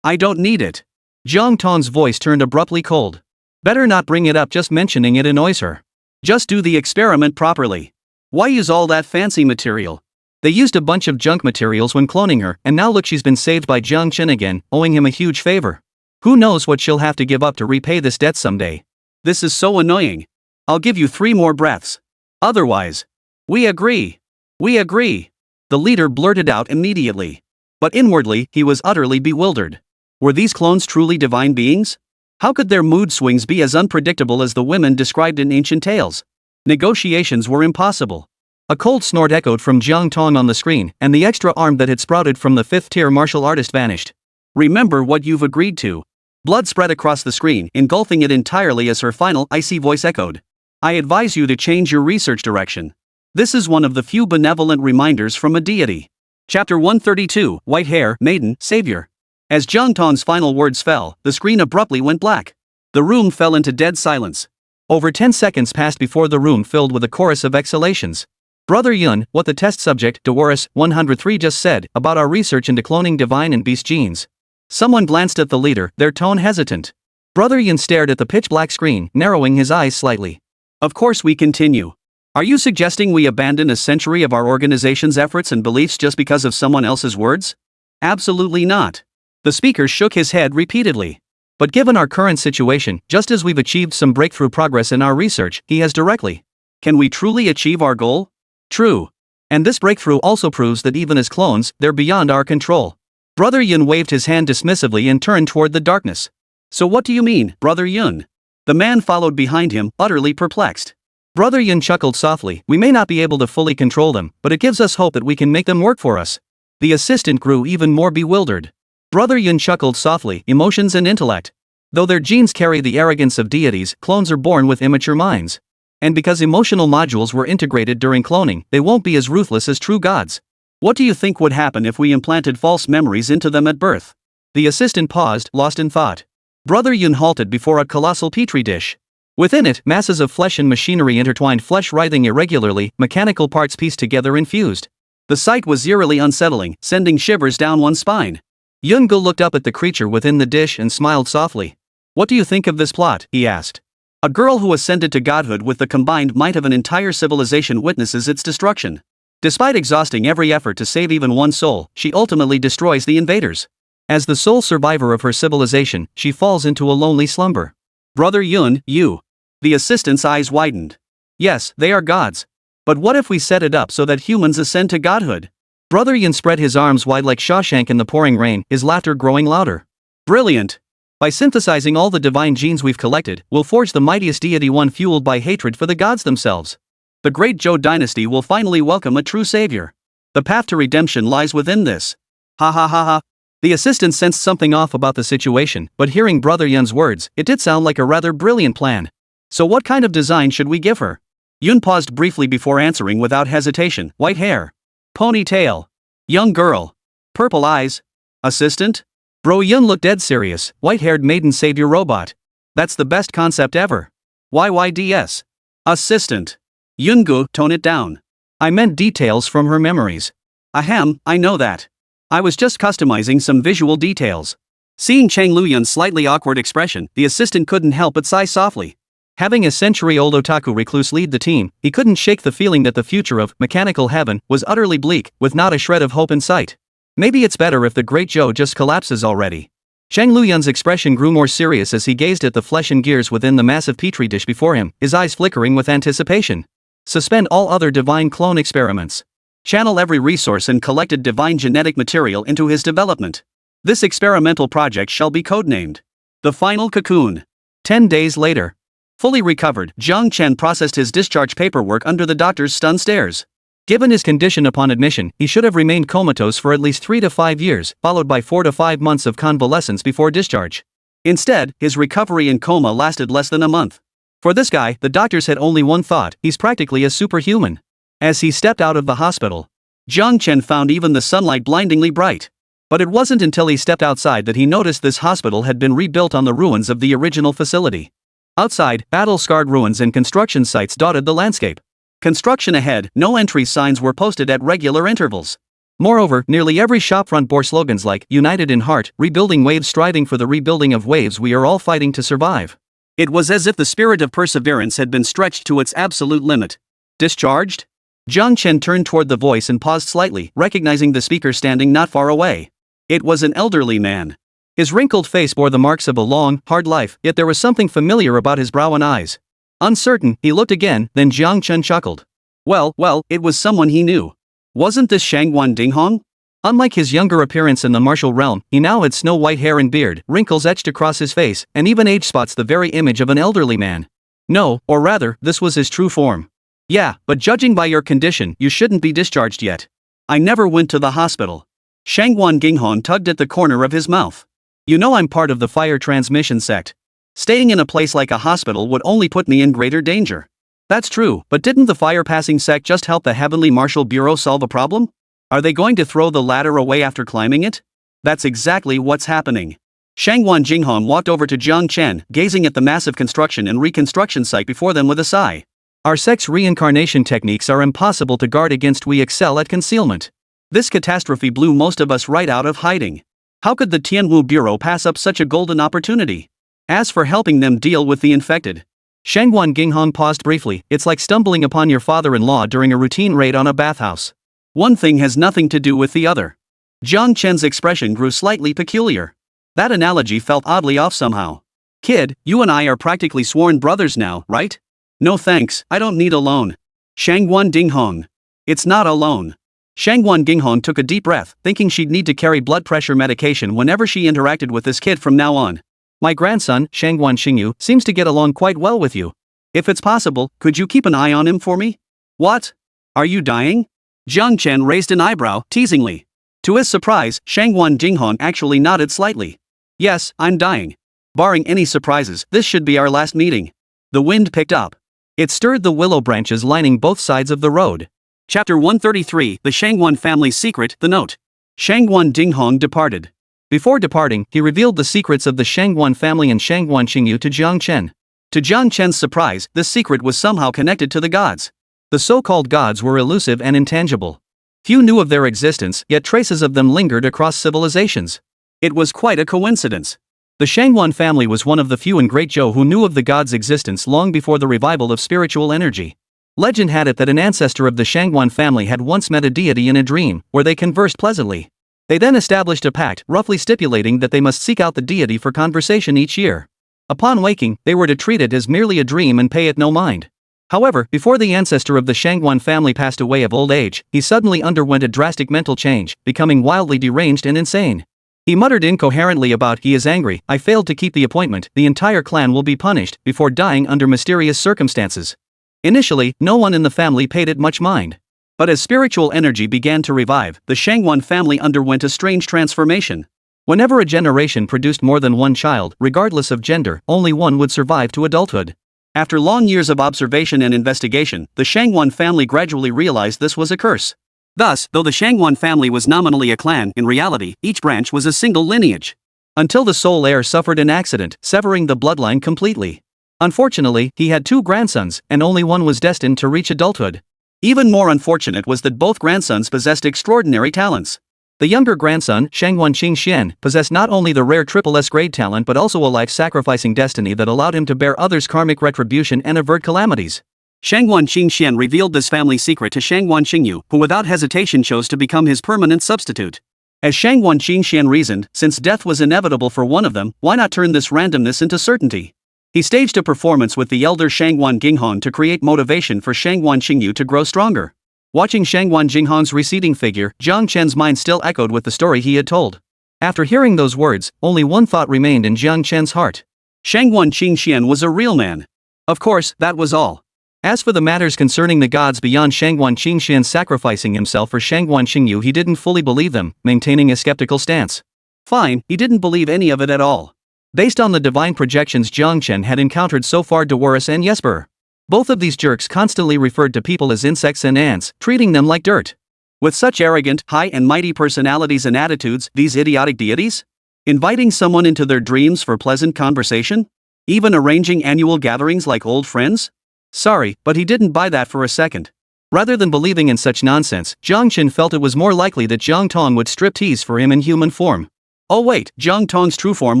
I don't need it." Jiang Tong's voice turned abruptly cold. "Better not bring it up, just mentioning it annoys her. Just do the experiment properly. Why use all that fancy material? They used a bunch of junk materials when cloning her, and now look, she's been saved by Jiang Chen again, owing him a huge favor. Who knows what she'll have to give up to repay this debt someday. This is so annoying. I'll give you 3 more breaths. Otherwise, we agree. We agree." The leader blurted out immediately. But inwardly, he was utterly bewildered. Were these clones truly divine beings? How could their mood swings be as unpredictable as the women described in ancient tales? Negotiations were impossible. A cold snort echoed from Jiang Tong on the screen, and the extra arm that had sprouted from the fifth-tier martial artist vanished. Remember what you've agreed to. Blood spread across the screen, engulfing it entirely as her final, icy voice echoed. I advise you to change your research direction. This is one of the few benevolent reminders from a deity. Chapter 132, White Hair, Maiden, Savior. As Jiang Tong's final words fell, the screen abruptly went black. The room fell into dead silence. Over 10 seconds passed before the room filled with a chorus of exhalations. Brother Yun, what the test subject, Devour 103 just said, about our research into cloning divine and beast genes. Someone glanced at the leader, their tone hesitant. Brother Yun stared at the pitch-black screen, narrowing his eyes slightly. Of course we continue. Are you suggesting we abandon a century of our organization's efforts and beliefs just because of someone else's words? Absolutely not. The speaker shook his head repeatedly. But given our current situation, just as we've achieved some breakthrough progress in our research, he has directly. Can we truly achieve our goal? True. And this breakthrough also proves that even as clones, they're beyond our control. Brother Yun waved his hand dismissively and turned toward the darkness. So what do you mean, Brother Yun? The man followed behind him, utterly perplexed. Brother Yun chuckled softly. We may not be able to fully control them, but it gives us hope that we can make them work for us. The assistant grew even more bewildered. Brother Yun chuckled softly. Emotions and intellect. Though their genes carry the arrogance of deities, clones are born with immature minds. And because emotional modules were integrated during cloning, they won't be as ruthless as true gods. What do you think would happen if we implanted false memories into them at birth? The assistant paused, lost in thought. Brother Yun halted before a colossal petri dish. Within it, masses of flesh and machinery intertwined, flesh writhing irregularly, mechanical parts pieced together and fused. The sight was eerily unsettling, sending shivers down one's spine. Yun Gu looked up at the creature within the dish and smiled softly. What do you think of this plot? He asked. A girl who ascended to godhood with the combined might of an entire civilization witnesses its destruction. Despite exhausting every effort to save even one soul, she ultimately destroys the invaders. As the sole survivor of her civilization, she falls into a lonely slumber. Brother Yun, you. The assistant's eyes widened. Yes, they are gods. But what if we set it up so that humans ascend to godhood? Brother Yun spread his arms wide like Shawshank in the pouring rain, his laughter growing louder. Brilliant. By synthesizing all the divine genes we've collected, we'll forge the mightiest deity, one fueled by hatred for the gods themselves. The great Zhou dynasty will finally welcome a true savior. The path to redemption lies within this. Ha ha ha ha. The assistant sensed something off about the situation, but hearing Brother Yun's words, it did sound like a rather brilliant plan. So what kind of design should we give her? Yun paused briefly before answering without hesitation. White hair. Ponytail. Young girl. Purple eyes. Assistant? Bro Yun looked dead serious. White-haired maiden savior robot. That's the best concept ever. YYDS. Assistant. Yungu, tone it down. I meant details from her memories. Ahem, I know that. I was just customizing some visual details. Seeing Chang Luyun's slightly awkward expression, the assistant couldn't help but sigh softly. Having a century-old otaku recluse lead the team, he couldn't shake the feeling that the future of mechanical heaven was utterly bleak, with not a shred of hope in sight. Maybe it's better if the great Zhou just collapses already. Chang Luyun's expression grew more serious as he gazed at the flesh and gears within the massive petri dish before him, his eyes flickering with anticipation. Suspend all other divine clone experiments. Channel every resource and collected divine genetic material into his development. This experimental project shall be codenamed The Final Cocoon. 10 days later. Fully recovered, Jiang Chen processed his discharge paperwork under the doctor's stunned stares. Given his condition upon admission, he should have remained comatose for at least 3 to 5 years, followed by 4 to 5 months of convalescence before discharge. Instead, his recovery in coma lasted less than a month. For this guy, the doctors had only one thought: he's practically a superhuman. As he stepped out of the hospital, Jiang Chen found even the sunlight blindingly bright. But it wasn't until he stepped outside that he noticed this hospital had been rebuilt on the ruins of the original facility. Outside, battle-scarred ruins and construction sites dotted the landscape. Construction ahead, no entry signs were posted at regular intervals. Moreover, nearly every shopfront bore slogans like, United in Heart, Rebuilding Waves, striving for the rebuilding of waves we are all fighting to survive. It was as if the spirit of perseverance had been stretched to its absolute limit. Discharged? Jiang Chen turned toward the voice and paused slightly, recognizing the speaker standing not far away. It was an elderly man. His wrinkled face bore the marks of a long, hard life, yet there was something familiar about his brow and eyes. Uncertain, he looked again, then Jiang Chen chuckled. Well, it was someone he knew. Wasn't this Shangguan Dinghong? Unlike his younger appearance in the martial realm, he now had snow-white hair and beard, wrinkles etched across his face, and even age spots the very image of an elderly man. No, or rather, this was his true form. Yeah, but judging by your condition, you shouldn't be discharged yet. I never went to the hospital. Shangguan Ginghong tugged at the corner of his mouth. You know I'm part of the fire transmission sect. Staying in a place like a hospital would only put me in greater danger. That's true, but didn't the fire-passing sect just help the Heavenly Martial Bureau solve a problem? Are they going to throw the ladder away after climbing it? That's exactly what's happening. Shangguan Jinghong walked over to Jiang Chen, gazing at the massive construction and reconstruction site before them with a sigh. Our sect's reincarnation techniques are impossible to guard against. We excel at concealment. This catastrophe blew most of us right out of hiding. How could the Tianwu Bureau pass up such a golden opportunity? As for helping them deal with the infected, Shangguan Ginghong paused briefly. It's like stumbling upon your father-in-law during a routine raid on a bathhouse. One thing has nothing to do with the other. Jiang Chen's expression grew slightly peculiar. That analogy felt oddly off somehow. Kid, you and I are practically sworn brothers now, right? No thanks, I don't need a loan. Shangguan Dinghong. It's not a loan. Shangguan Ginghong took a deep breath, thinking she'd need to carry blood pressure medication whenever she interacted with this kid from now on. My grandson, Shangguan Xingyu, seems to get along quite well with you. If it's possible, could you keep an eye on him for me? What? Are you dying? Jiang Chen raised an eyebrow, teasingly. To his surprise, Shangguan Jinghong actually nodded slightly. Yes, I'm dying. Barring any surprises, this should be our last meeting. The wind picked up. It stirred the willow branches lining both sides of the road. Chapter 133, The Shangguan Family's Secret, The Note. Shangguan Dinghong departed. Before departing, he revealed the secrets of the Shangguan family and Shangguan Xingyu to Jiang Chen. To Jiang Chen's surprise, this secret was somehow connected to the gods. The so-called gods were elusive and intangible. Few knew of their existence, yet traces of them lingered across civilizations. It was quite a coincidence. The Shangguan family was one of the few in Great Zhou who knew of the gods' existence long before the revival of spiritual energy. Legend had it that an ancestor of the Shangguan family had once met a deity in a dream, where they conversed pleasantly. They then established a pact, roughly stipulating that they must seek out the deity for conversation each year. Upon waking, they were to treat it as merely a dream and pay it no mind. However, before the ancestor of the Shangguan family passed away of old age, he suddenly underwent a drastic mental change, becoming wildly deranged and insane. He muttered incoherently about, "He is angry, I failed to keep the appointment, the entire clan will be punished," before dying under mysterious circumstances. Initially, no one in the family paid it much mind. But as spiritual energy began to revive, the Shangguan family underwent a strange transformation. Whenever a generation produced more than one child, regardless of gender, only one would survive to adulthood. After long years of observation and investigation, the Shangguan family gradually realized this was a curse. Thus, though the Shangguan family was nominally a clan, in reality, each branch was a single lineage. Until the sole heir suffered an accident, severing the bloodline completely. Unfortunately, he had two grandsons, and only one was destined to reach adulthood. Even more unfortunate was that both grandsons possessed extraordinary talents. The younger grandson, Shangguan Qingxian, possessed not only the rare triple S grade talent but also a life-sacrificing destiny that allowed him to bear others' karmic retribution and avert calamities. Shangguan Qingxian revealed this family secret to Shangguan Xingyu, who without hesitation chose to become his permanent substitute. As Shangguan Qingxian reasoned, since death was inevitable for one of them, why not turn this randomness into certainty? He staged a performance with the elder Shangguan Ginghong to create motivation for Shangguan Xingyu to grow stronger. Watching Shangguan Jinghong's receding figure, Jiang Chen's mind still echoed with the story he had told. After hearing those words, only one thought remained in Jiang Chen's heart. Shangguan Qingxian was a real man. Of course, that was all. As for the matters concerning the gods beyond Shangguan Qingxian sacrificing himself for Shangguan Xingyu, he didn't fully believe them, maintaining a skeptical stance. Fine, he didn't believe any of it at all. Based on the divine projections Jiang Chen had encountered so far, Devour and Jesper. Both of these jerks constantly referred to people as insects and ants, treating them like dirt. With such arrogant, high and mighty personalities and attitudes, these idiotic deities? Inviting someone into their dreams for pleasant conversation? Even arranging annual gatherings like old friends? Sorry, but he didn't buy that for a second. Rather than believing in such nonsense, Jiang Chen felt it was more likely that Jiang Tong would striptease for him in human form. Oh wait, Jiang Tong's true form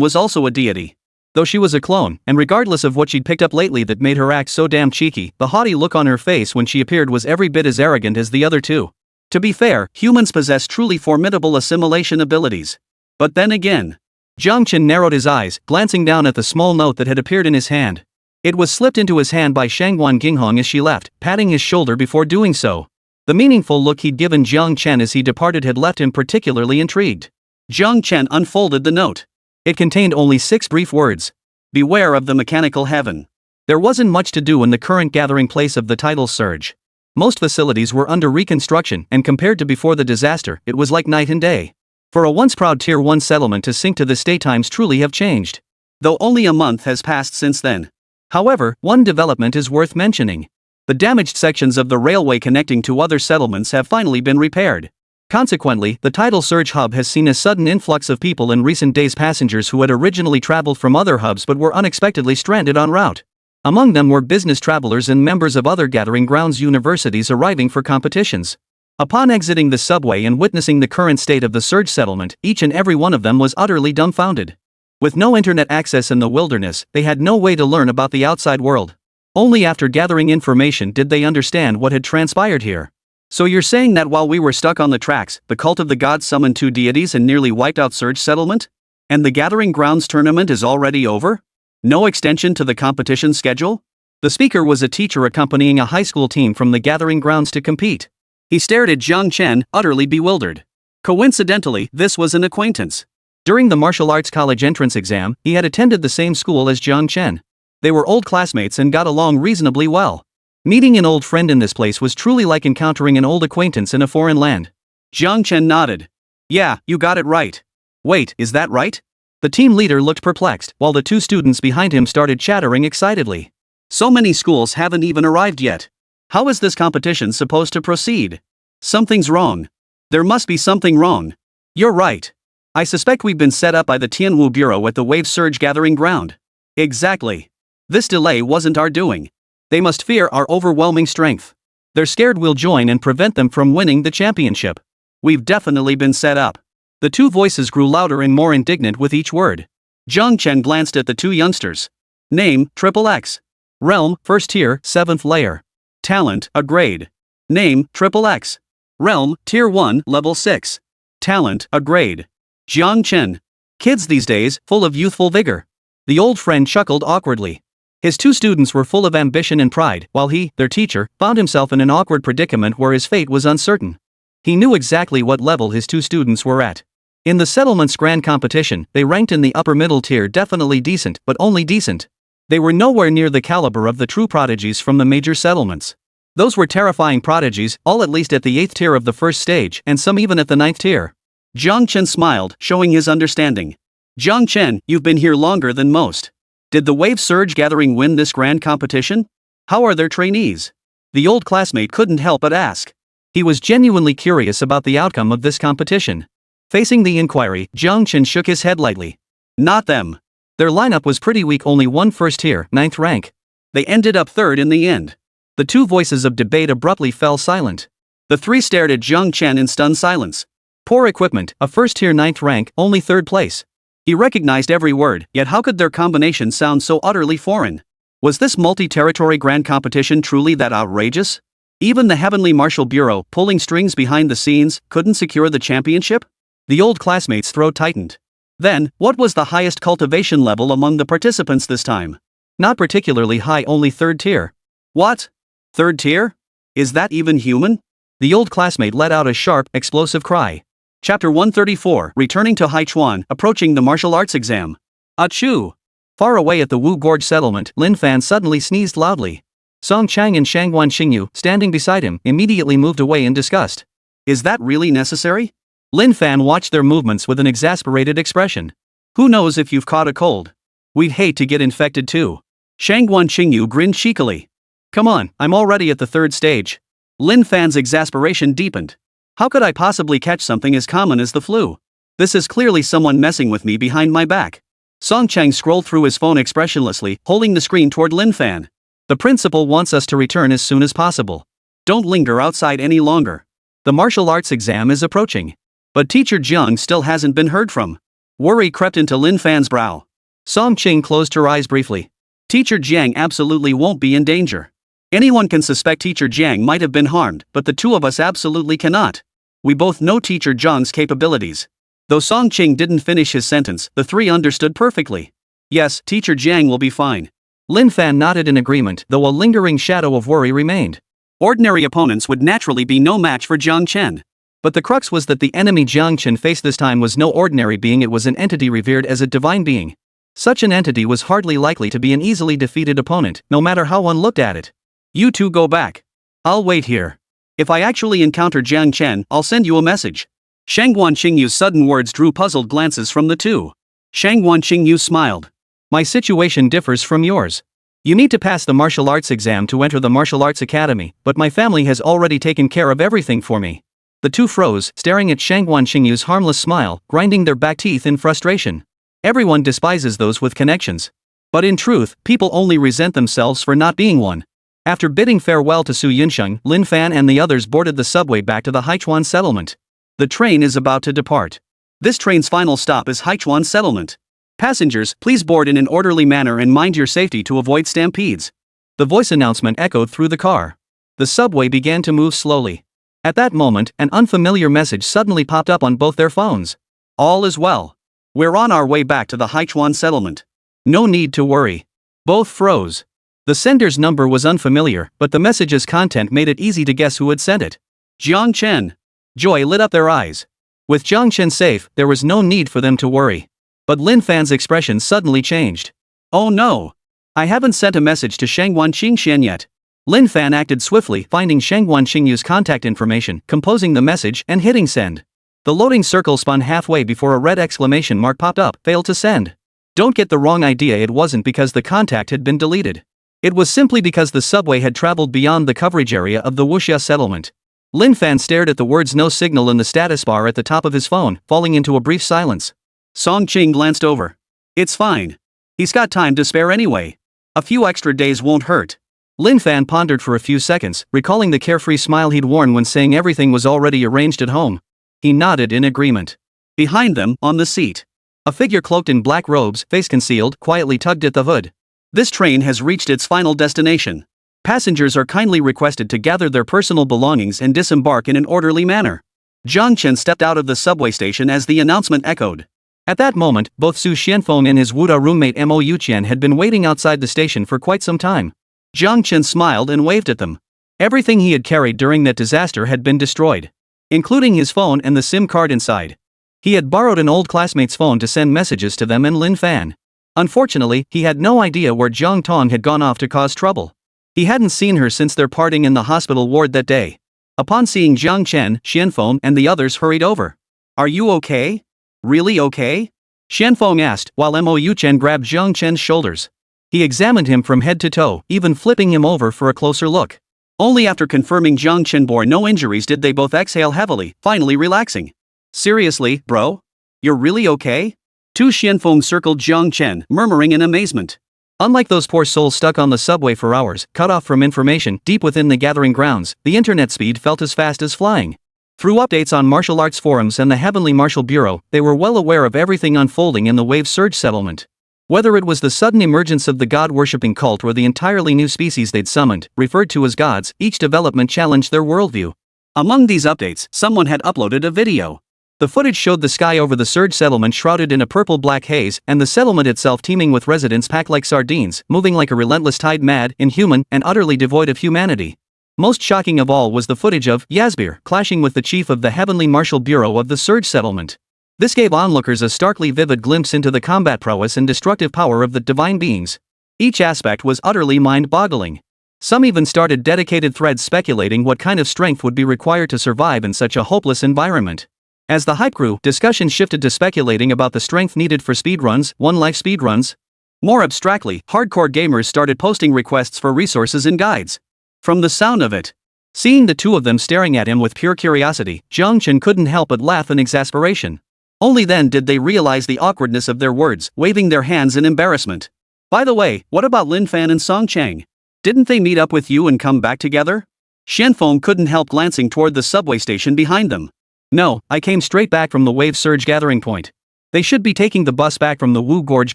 was also a deity. Though she was a clone, and regardless of what she'd picked up lately that made her act so damn cheeky, the haughty look on her face when she appeared was every bit as arrogant as the other two. To be fair, humans possess truly formidable assimilation abilities. But then again, Jiang Chen narrowed his eyes, glancing down at the small note that had appeared in his hand. It was slipped into his hand by Shangguan Ginghong as she left, patting his shoulder before doing so. The meaningful look he'd given Jiang Chen as he departed had left him particularly intrigued. Jiang Chen unfolded the note. It contained only 6 brief words. Beware of the mechanical heaven. There wasn't much to do in the current gathering place of the title surge. Most facilities were under reconstruction, and compared to before the disaster, it was like night and day. For a once proud Tier 1 settlement to sink to this day, times truly have changed. Though only a month has passed since then. However, one development is worth mentioning. The damaged sections of the railway connecting to other settlements have finally been repaired. Consequently, the tidal surge hub has seen a sudden influx of people in recent days, passengers who had originally traveled from other hubs but were unexpectedly stranded en route. Among them were business travelers and members of other gathering grounds universities arriving for competitions. Upon exiting the subway and witnessing the current state of the surge settlement, each and every one of them was utterly dumbfounded. With no internet access in the wilderness, they had no way to learn about the outside world. Only after gathering information did they understand what had transpired here. So you're saying that while we were stuck on the tracks, the cult of the gods summoned 2 deities and nearly wiped out Surge Settlement? And the Gathering Grounds tournament is already over? No extension to the competition schedule? The speaker was a teacher accompanying a high school team from the Gathering Grounds to compete. He stared at Jiang Chen, utterly bewildered. Coincidentally, this was an acquaintance. During the martial arts college entrance exam, he had attended the same school as Jiang Chen. They were old classmates and got along reasonably well. Meeting an old friend in this place was truly like encountering an old acquaintance in a foreign land. Jiang Chen nodded. Yeah, you got it right. Wait, is that right? The team leader looked perplexed, while the 2 students behind him started chattering excitedly. So many schools haven't even arrived yet. How is this competition supposed to proceed? Something's wrong. There must be something wrong. You're right. I suspect we've been set up by the Tianwu Bureau at the Wave Surge Gathering Ground. Exactly. This delay wasn't our doing. They must fear our overwhelming strength. They're scared we'll join and prevent them from winning the championship. We've definitely been set up. The 2 voices grew louder and more indignant with each word. Jiang Chen glanced at the 2 youngsters. Name, XXX. Realm, 1st tier, 7th layer. Talent, a grade. Name, XXX. Realm, Tier 1, Level 6. Talent, a grade. Jiang Chen. Kids these days, full of youthful vigor. The old friend chuckled awkwardly. His 2 students were full of ambition and pride, while he, their teacher, found himself in an awkward predicament where his fate was uncertain. He knew exactly what level his 2 students were at. In the settlement's grand competition, they ranked in the upper middle tier, definitely decent, but only decent. They were nowhere near the caliber of the true prodigies from the major settlements. Those were terrifying prodigies, all at least at the 8th tier of the first stage, and some even at the 9th tier. Jiang Chen smiled, showing his understanding. Jiang Chen, you've been here longer than most. Did the Wave Surge Gathering win this grand competition? How are their trainees? The old classmate couldn't help but ask. He was genuinely curious about the outcome of this competition. Facing the inquiry, Jiang Chen shook his head lightly. Not them. Their lineup was pretty weak, only one 1st tier, 9th rank. They ended up 3rd in the end. The 2 voices of debate abruptly fell silent. The 3 stared at Jiang Chen in stunned silence. Poor equipment, a 1st tier 9th rank, only 3rd place. He recognized every word, yet how could their combination sound so utterly foreign? Was this multi-territory grand competition truly that outrageous? Even the Heavenly Martial Bureau, pulling strings behind the scenes, couldn't secure the championship? The old classmate's throat tightened. Then, what was the highest cultivation level among the participants this time? Not particularly high, only 3rd tier. What? 3rd tier? Is that even human? The old classmate let out a sharp, explosive cry. Chapter 134, Returning to Haichuan, Approaching the Martial Arts Exam. Achoo! Far away at the Wu Gorge settlement, Lin Fan suddenly sneezed loudly. Song Chang and Shangguan Xingyu, standing beside him, immediately moved away in disgust. Is that really necessary? Lin Fan watched their movements with an exasperated expression. Who knows if you've caught a cold? We'd hate to get infected too. Shangguan Xingyu grinned cheekily. Come on, I'm already at the 3rd stage. Lin Fan's exasperation deepened. How could I possibly catch something as common as the flu? This is clearly someone messing with me behind my back. Song Chang scrolled through his phone expressionlessly, holding the screen toward Lin Fan. The principal wants us to return as soon as possible. Don't linger outside any longer. The martial arts exam is approaching. But Teacher Jiang still hasn't been heard from. Worry crept into Lin Fan's brow. Song Ching closed her eyes briefly. Teacher Jiang absolutely won't be in danger. Anyone can suspect Teacher Jiang might have been harmed, but the 2 of us absolutely cannot. We both know Teacher Jiang's capabilities. Though Song Ching didn't finish his sentence, the 3 understood perfectly. Yes, Teacher Jiang will be fine. Lin Fan nodded in agreement, though a lingering shadow of worry remained. Ordinary opponents would naturally be no match for Jiang Chen. But the crux was that the enemy Jiang Chen faced this time was no ordinary being, it was an entity revered as a divine being. Such an entity was hardly likely to be an easily defeated opponent, no matter how one looked at it. You two go back. I'll wait here. If I actually encounter Jiang Chen, I'll send you a message. Shangguan Qingyu's sudden words drew puzzled glances from the two. Shangguan Qingyu smiled. My situation differs from yours. You need to pass the martial arts exam to enter the martial arts academy, but my family has already taken care of everything for me. The two froze, staring at Shangguan Qingyu's harmless smile, grinding their back teeth in frustration. Everyone despises those with connections. But in truth, people only resent themselves for not being one. After bidding farewell to Su Yunsheng, Lin Fan and the others boarded the subway back to the Haichuan settlement. The train is about to depart. This train's final stop is Haichuan settlement. Passengers, please board in an orderly manner and mind your safety to avoid stampedes. The voice announcement echoed through the car. The subway began to move slowly. At that moment, an unfamiliar message suddenly popped up on both their phones. All is well. We're on our way back to the Haichuan settlement. No need to worry. Both froze. The sender's number was unfamiliar, but the message's content made it easy to guess who had sent it. Jiang Chen. Joy lit up their eyes. With Jiang Chen safe, there was no need for them to worry. But Lin Fan's expression suddenly changed. Oh no. I haven't sent a message to Shangguan Qingxian yet. Lin Fan acted swiftly, finding Shangguan Qingyu's contact information, composing the message, and hitting send. The loading circle spun halfway before a red exclamation mark popped up, failed to send. Don't get the wrong idea, it wasn't because the contact had been deleted. It was simply because the subway had traveled beyond the coverage area of the Wuxia settlement. Lin Fan stared at the words no signal in the status bar at the top of his phone, falling into a brief silence. Song Qing glanced over. It's fine. He's got time to spare anyway. A few extra days won't hurt. Lin Fan pondered for a few seconds, recalling the carefree smile he'd worn when saying everything was already arranged at home. He nodded in agreement. Behind them, on the seat, a figure cloaked in black robes, face concealed, quietly tugged at the hood. This train has reached its final destination. Passengers are kindly requested to gather their personal belongings and disembark in an orderly manner. Jiang Chen stepped out of the subway station as the announcement echoed. At that moment, both Su Xianfeng and his Wuda roommate Mo Yuqian had been waiting outside the station for quite some time. Jiang Chen smiled and waved at them. Everything he had carried during that disaster had been destroyed, including his phone and the SIM card inside. He had borrowed an old classmate's phone to send messages to them and Lin Fan. Unfortunately, he had no idea where Jiang Tong had gone off to cause trouble. He hadn't seen her since their parting in the hospital ward that day. Upon seeing Jiang Chen, Xianfeng and the others hurried over. Are you okay? Really okay? Xianfeng asked, while Mo Yuqian grabbed Jiang Chen's shoulders. He examined him from head to toe, even flipping him over for a closer look. Only after confirming Jiang Chen bore no injuries did they both exhale heavily, finally relaxing. Seriously, bro? You're really okay? Tu Xianfeng circled Jiang Chen, murmuring in amazement. Unlike those poor souls stuck on the subway for hours, cut off from information, deep within the gathering grounds, the internet speed felt as fast as flying. Through updates on martial arts forums and the Heavenly Martial Bureau, they were well aware of everything unfolding in the Wave Surge settlement. Whether it was the sudden emergence of the god-worshipping cult or the entirely new species they'd summoned, referred to as gods, each development challenged their worldview. Among these updates, someone had uploaded a video. The footage showed the sky over the Surge settlement shrouded in a purple-black haze, and the settlement itself teeming with residents packed like sardines, moving like a relentless tide, mad, inhuman, and utterly devoid of humanity. Most shocking of all was the footage of Yasbir clashing with the chief of the Heavenly Martial Bureau of the Surge settlement. This gave onlookers a starkly vivid glimpse into the combat prowess and destructive power of the divine beings. Each aspect was utterly mind-boggling. Some even started dedicated threads speculating what kind of strength would be required to survive in such a hopeless environment. As the hype grew, discussion shifted to speculating about the strength needed for speedruns, one-life speedruns. More abstractly, hardcore gamers started posting requests for resources and guides. From the sound of it, seeing the two of them staring at him with pure curiosity, Jiang Chen couldn't help but laugh in exasperation. Only then did they realize the awkwardness of their words, waving their hands in embarrassment. By the way, what about Lin Fan and Song Chang? Didn't they meet up with you and come back together? Xianfeng couldn't help glancing toward the subway station behind them. No, I came straight back from the Wave Surge gathering point. They should be taking the bus back from the Wu Gorge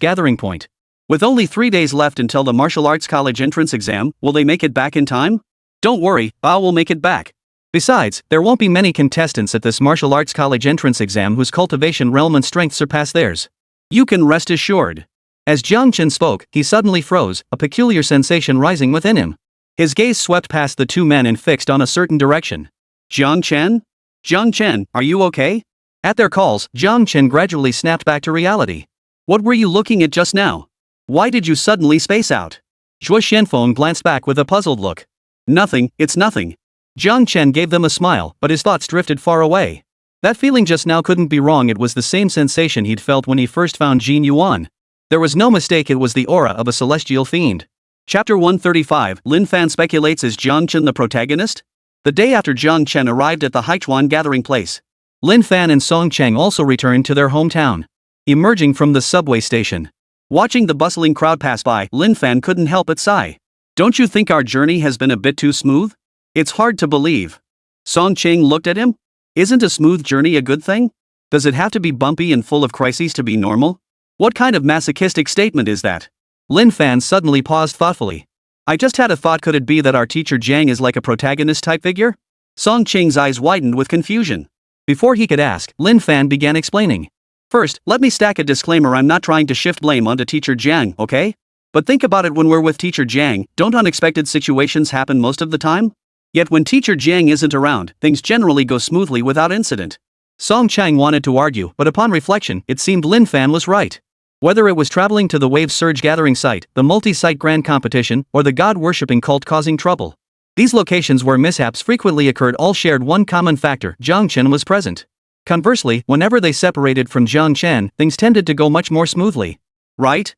gathering point. With only 3 days left until the martial arts college entrance exam, will they make it back in time? Don't worry, Bao will make it back. Besides, there won't be many contestants at this martial arts college entrance exam whose cultivation realm and strength surpass theirs. You can rest assured. As Jiang Chen spoke, he suddenly froze, a peculiar sensation rising within him. His gaze swept past the two men and fixed on a certain direction. Jiang Chen? Jiang Chen, are you okay? At their calls, Jiang Chen gradually snapped back to reality. What were you looking at just now? Why did you suddenly space out? Zhuo Xianfeng glanced back with a puzzled look. Nothing, it's nothing. Jiang Chen gave them a smile, but his thoughts drifted far away. That feeling just now couldn't be wrong. It was the same sensation he'd felt when he first found Jin Yuan. There was no mistake, it was the aura of a celestial fiend. Chapter 135, Lin Fan speculates, is Jiang Chen the protagonist? The day after Jiang Chen arrived at the Haichuan gathering place, Lin Fan and Song Cheng also returned to their hometown. Emerging from the subway station, watching the bustling crowd pass by, Lin Fan couldn't help but sigh. Don't you think our journey has been a bit too smooth? It's hard to believe. Song Cheng looked at him. Isn't a smooth journey a good thing? Does it have to be bumpy and full of crises to be normal? What kind of masochistic statement is that? Lin Fan suddenly paused thoughtfully. I just had a thought, could it be that our teacher Jiang is like a protagonist type figure? Song Cheng's eyes widened with confusion. Before he could ask, Lin Fan began explaining. First, let me stack a disclaimer, I'm not trying to shift blame onto teacher Jiang, okay? But think about it, when we're with teacher Jiang, don't unexpected situations happen most of the time? Yet when teacher Jiang isn't around, things generally go smoothly without incident. Song Cheng wanted to argue, but upon reflection, it seemed Lin Fan was right. Whether it was traveling to the Wave Surge gathering site, the multi-site grand competition, or the god-worshipping cult causing trouble, these locations where mishaps frequently occurred all shared one common factor: Jiang Chen was present. Conversely, whenever they separated from Jiang Chen, things tended to go much more smoothly. Right?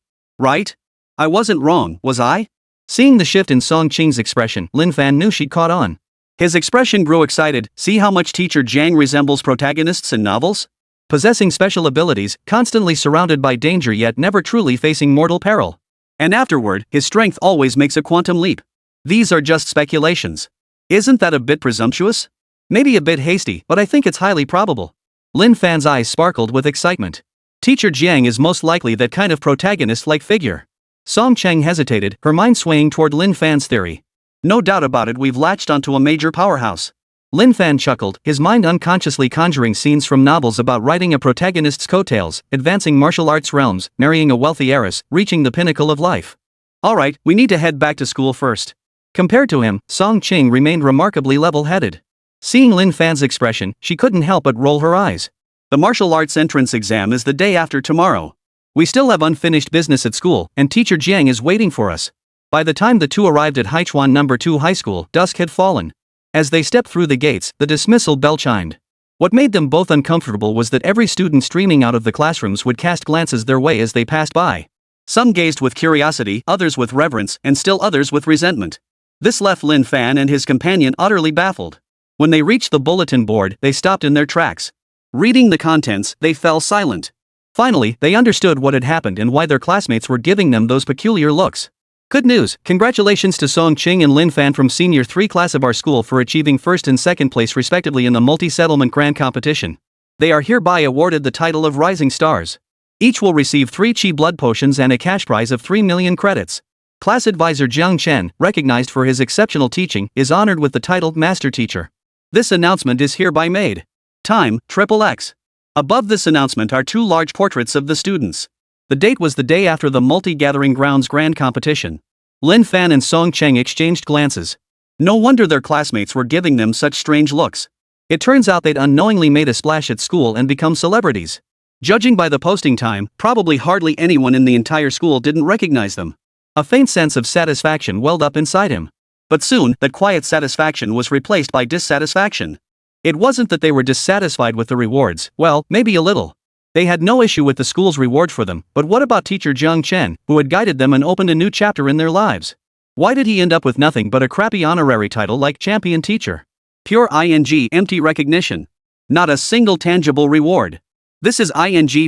I wasn't wrong, was I? Seeing the shift in Song Cheng's expression, Lin Fan knew she'd caught on. His expression grew excited. See how much teacher Jiang resembles protagonists in novels? Possessing special abilities, constantly surrounded by danger yet never truly facing mortal peril. And afterward, his strength always makes a quantum leap. These are just speculations. Isn't that a bit presumptuous? Maybe a bit hasty, but I think it's highly probable. Lin Fan's eyes sparkled with excitement. Teacher Jiang is most likely that kind of protagonist-like figure. Song Cheng hesitated, her mind swaying toward Lin Fan's theory. No doubt about it, we've latched onto a major powerhouse. Lin Fan chuckled, his mind unconsciously conjuring scenes from novels about riding a protagonist's coattails, advancing martial arts realms, marrying a wealthy heiress, reaching the pinnacle of life. Alright, we need to head back to school first. Compared to him, Song Cheng remained remarkably level-headed. Seeing Lin Fan's expression, she couldn't help but roll her eyes. The martial arts entrance exam is the day after tomorrow. We still have unfinished business at school, and teacher Jiang is waiting for us. By the time the two arrived at Haichuan No. 2 High School, dusk had fallen. As they stepped through the gates, the dismissal bell chimed. What made them both uncomfortable was that every student streaming out of the classrooms would cast glances their way as they passed by. Some gazed with curiosity, others with reverence, and still others with resentment. This left Lin Fan and his companion utterly baffled. When they reached the bulletin board, they stopped in their tracks. Reading the contents, they fell silent. Finally, they understood what had happened and why their classmates were giving them those peculiar looks. Good news, congratulations to Song Cheng and Lin Fan from Senior 3 class of our school for achieving first and second place respectively in the multi-settlement grand competition. They are hereby awarded the title of Rising Stars. Each will receive 3 Chi blood potions and a cash prize of 3 million credits. Class advisor Jiang Chen, recognized for his exceptional teaching, is honored with the title Master Teacher. This announcement is hereby made. Time, XXX. Above this announcement are 2 large portraits of the students. The date was the day after the multi-gathering grounds grand competition. Lin Fan and Song Cheng exchanged glances. No wonder their classmates were giving them such strange looks. It turns out they'd unknowingly made a splash at school and become celebrities. Judging by the posting time, probably hardly anyone in the entire school didn't recognize them. A faint sense of satisfaction welled up inside him. But soon, that quiet satisfaction was replaced by dissatisfaction. It wasn't that they were dissatisfied with the rewards, well, maybe a little. They had no issue with the school's reward for them, but what about teacher Jiang Chen, who had guided them and opened a new chapter in their lives? Why did he end up with nothing but a crappy honorary title like champion teacher? Pure empty recognition. Not a single tangible reward. This is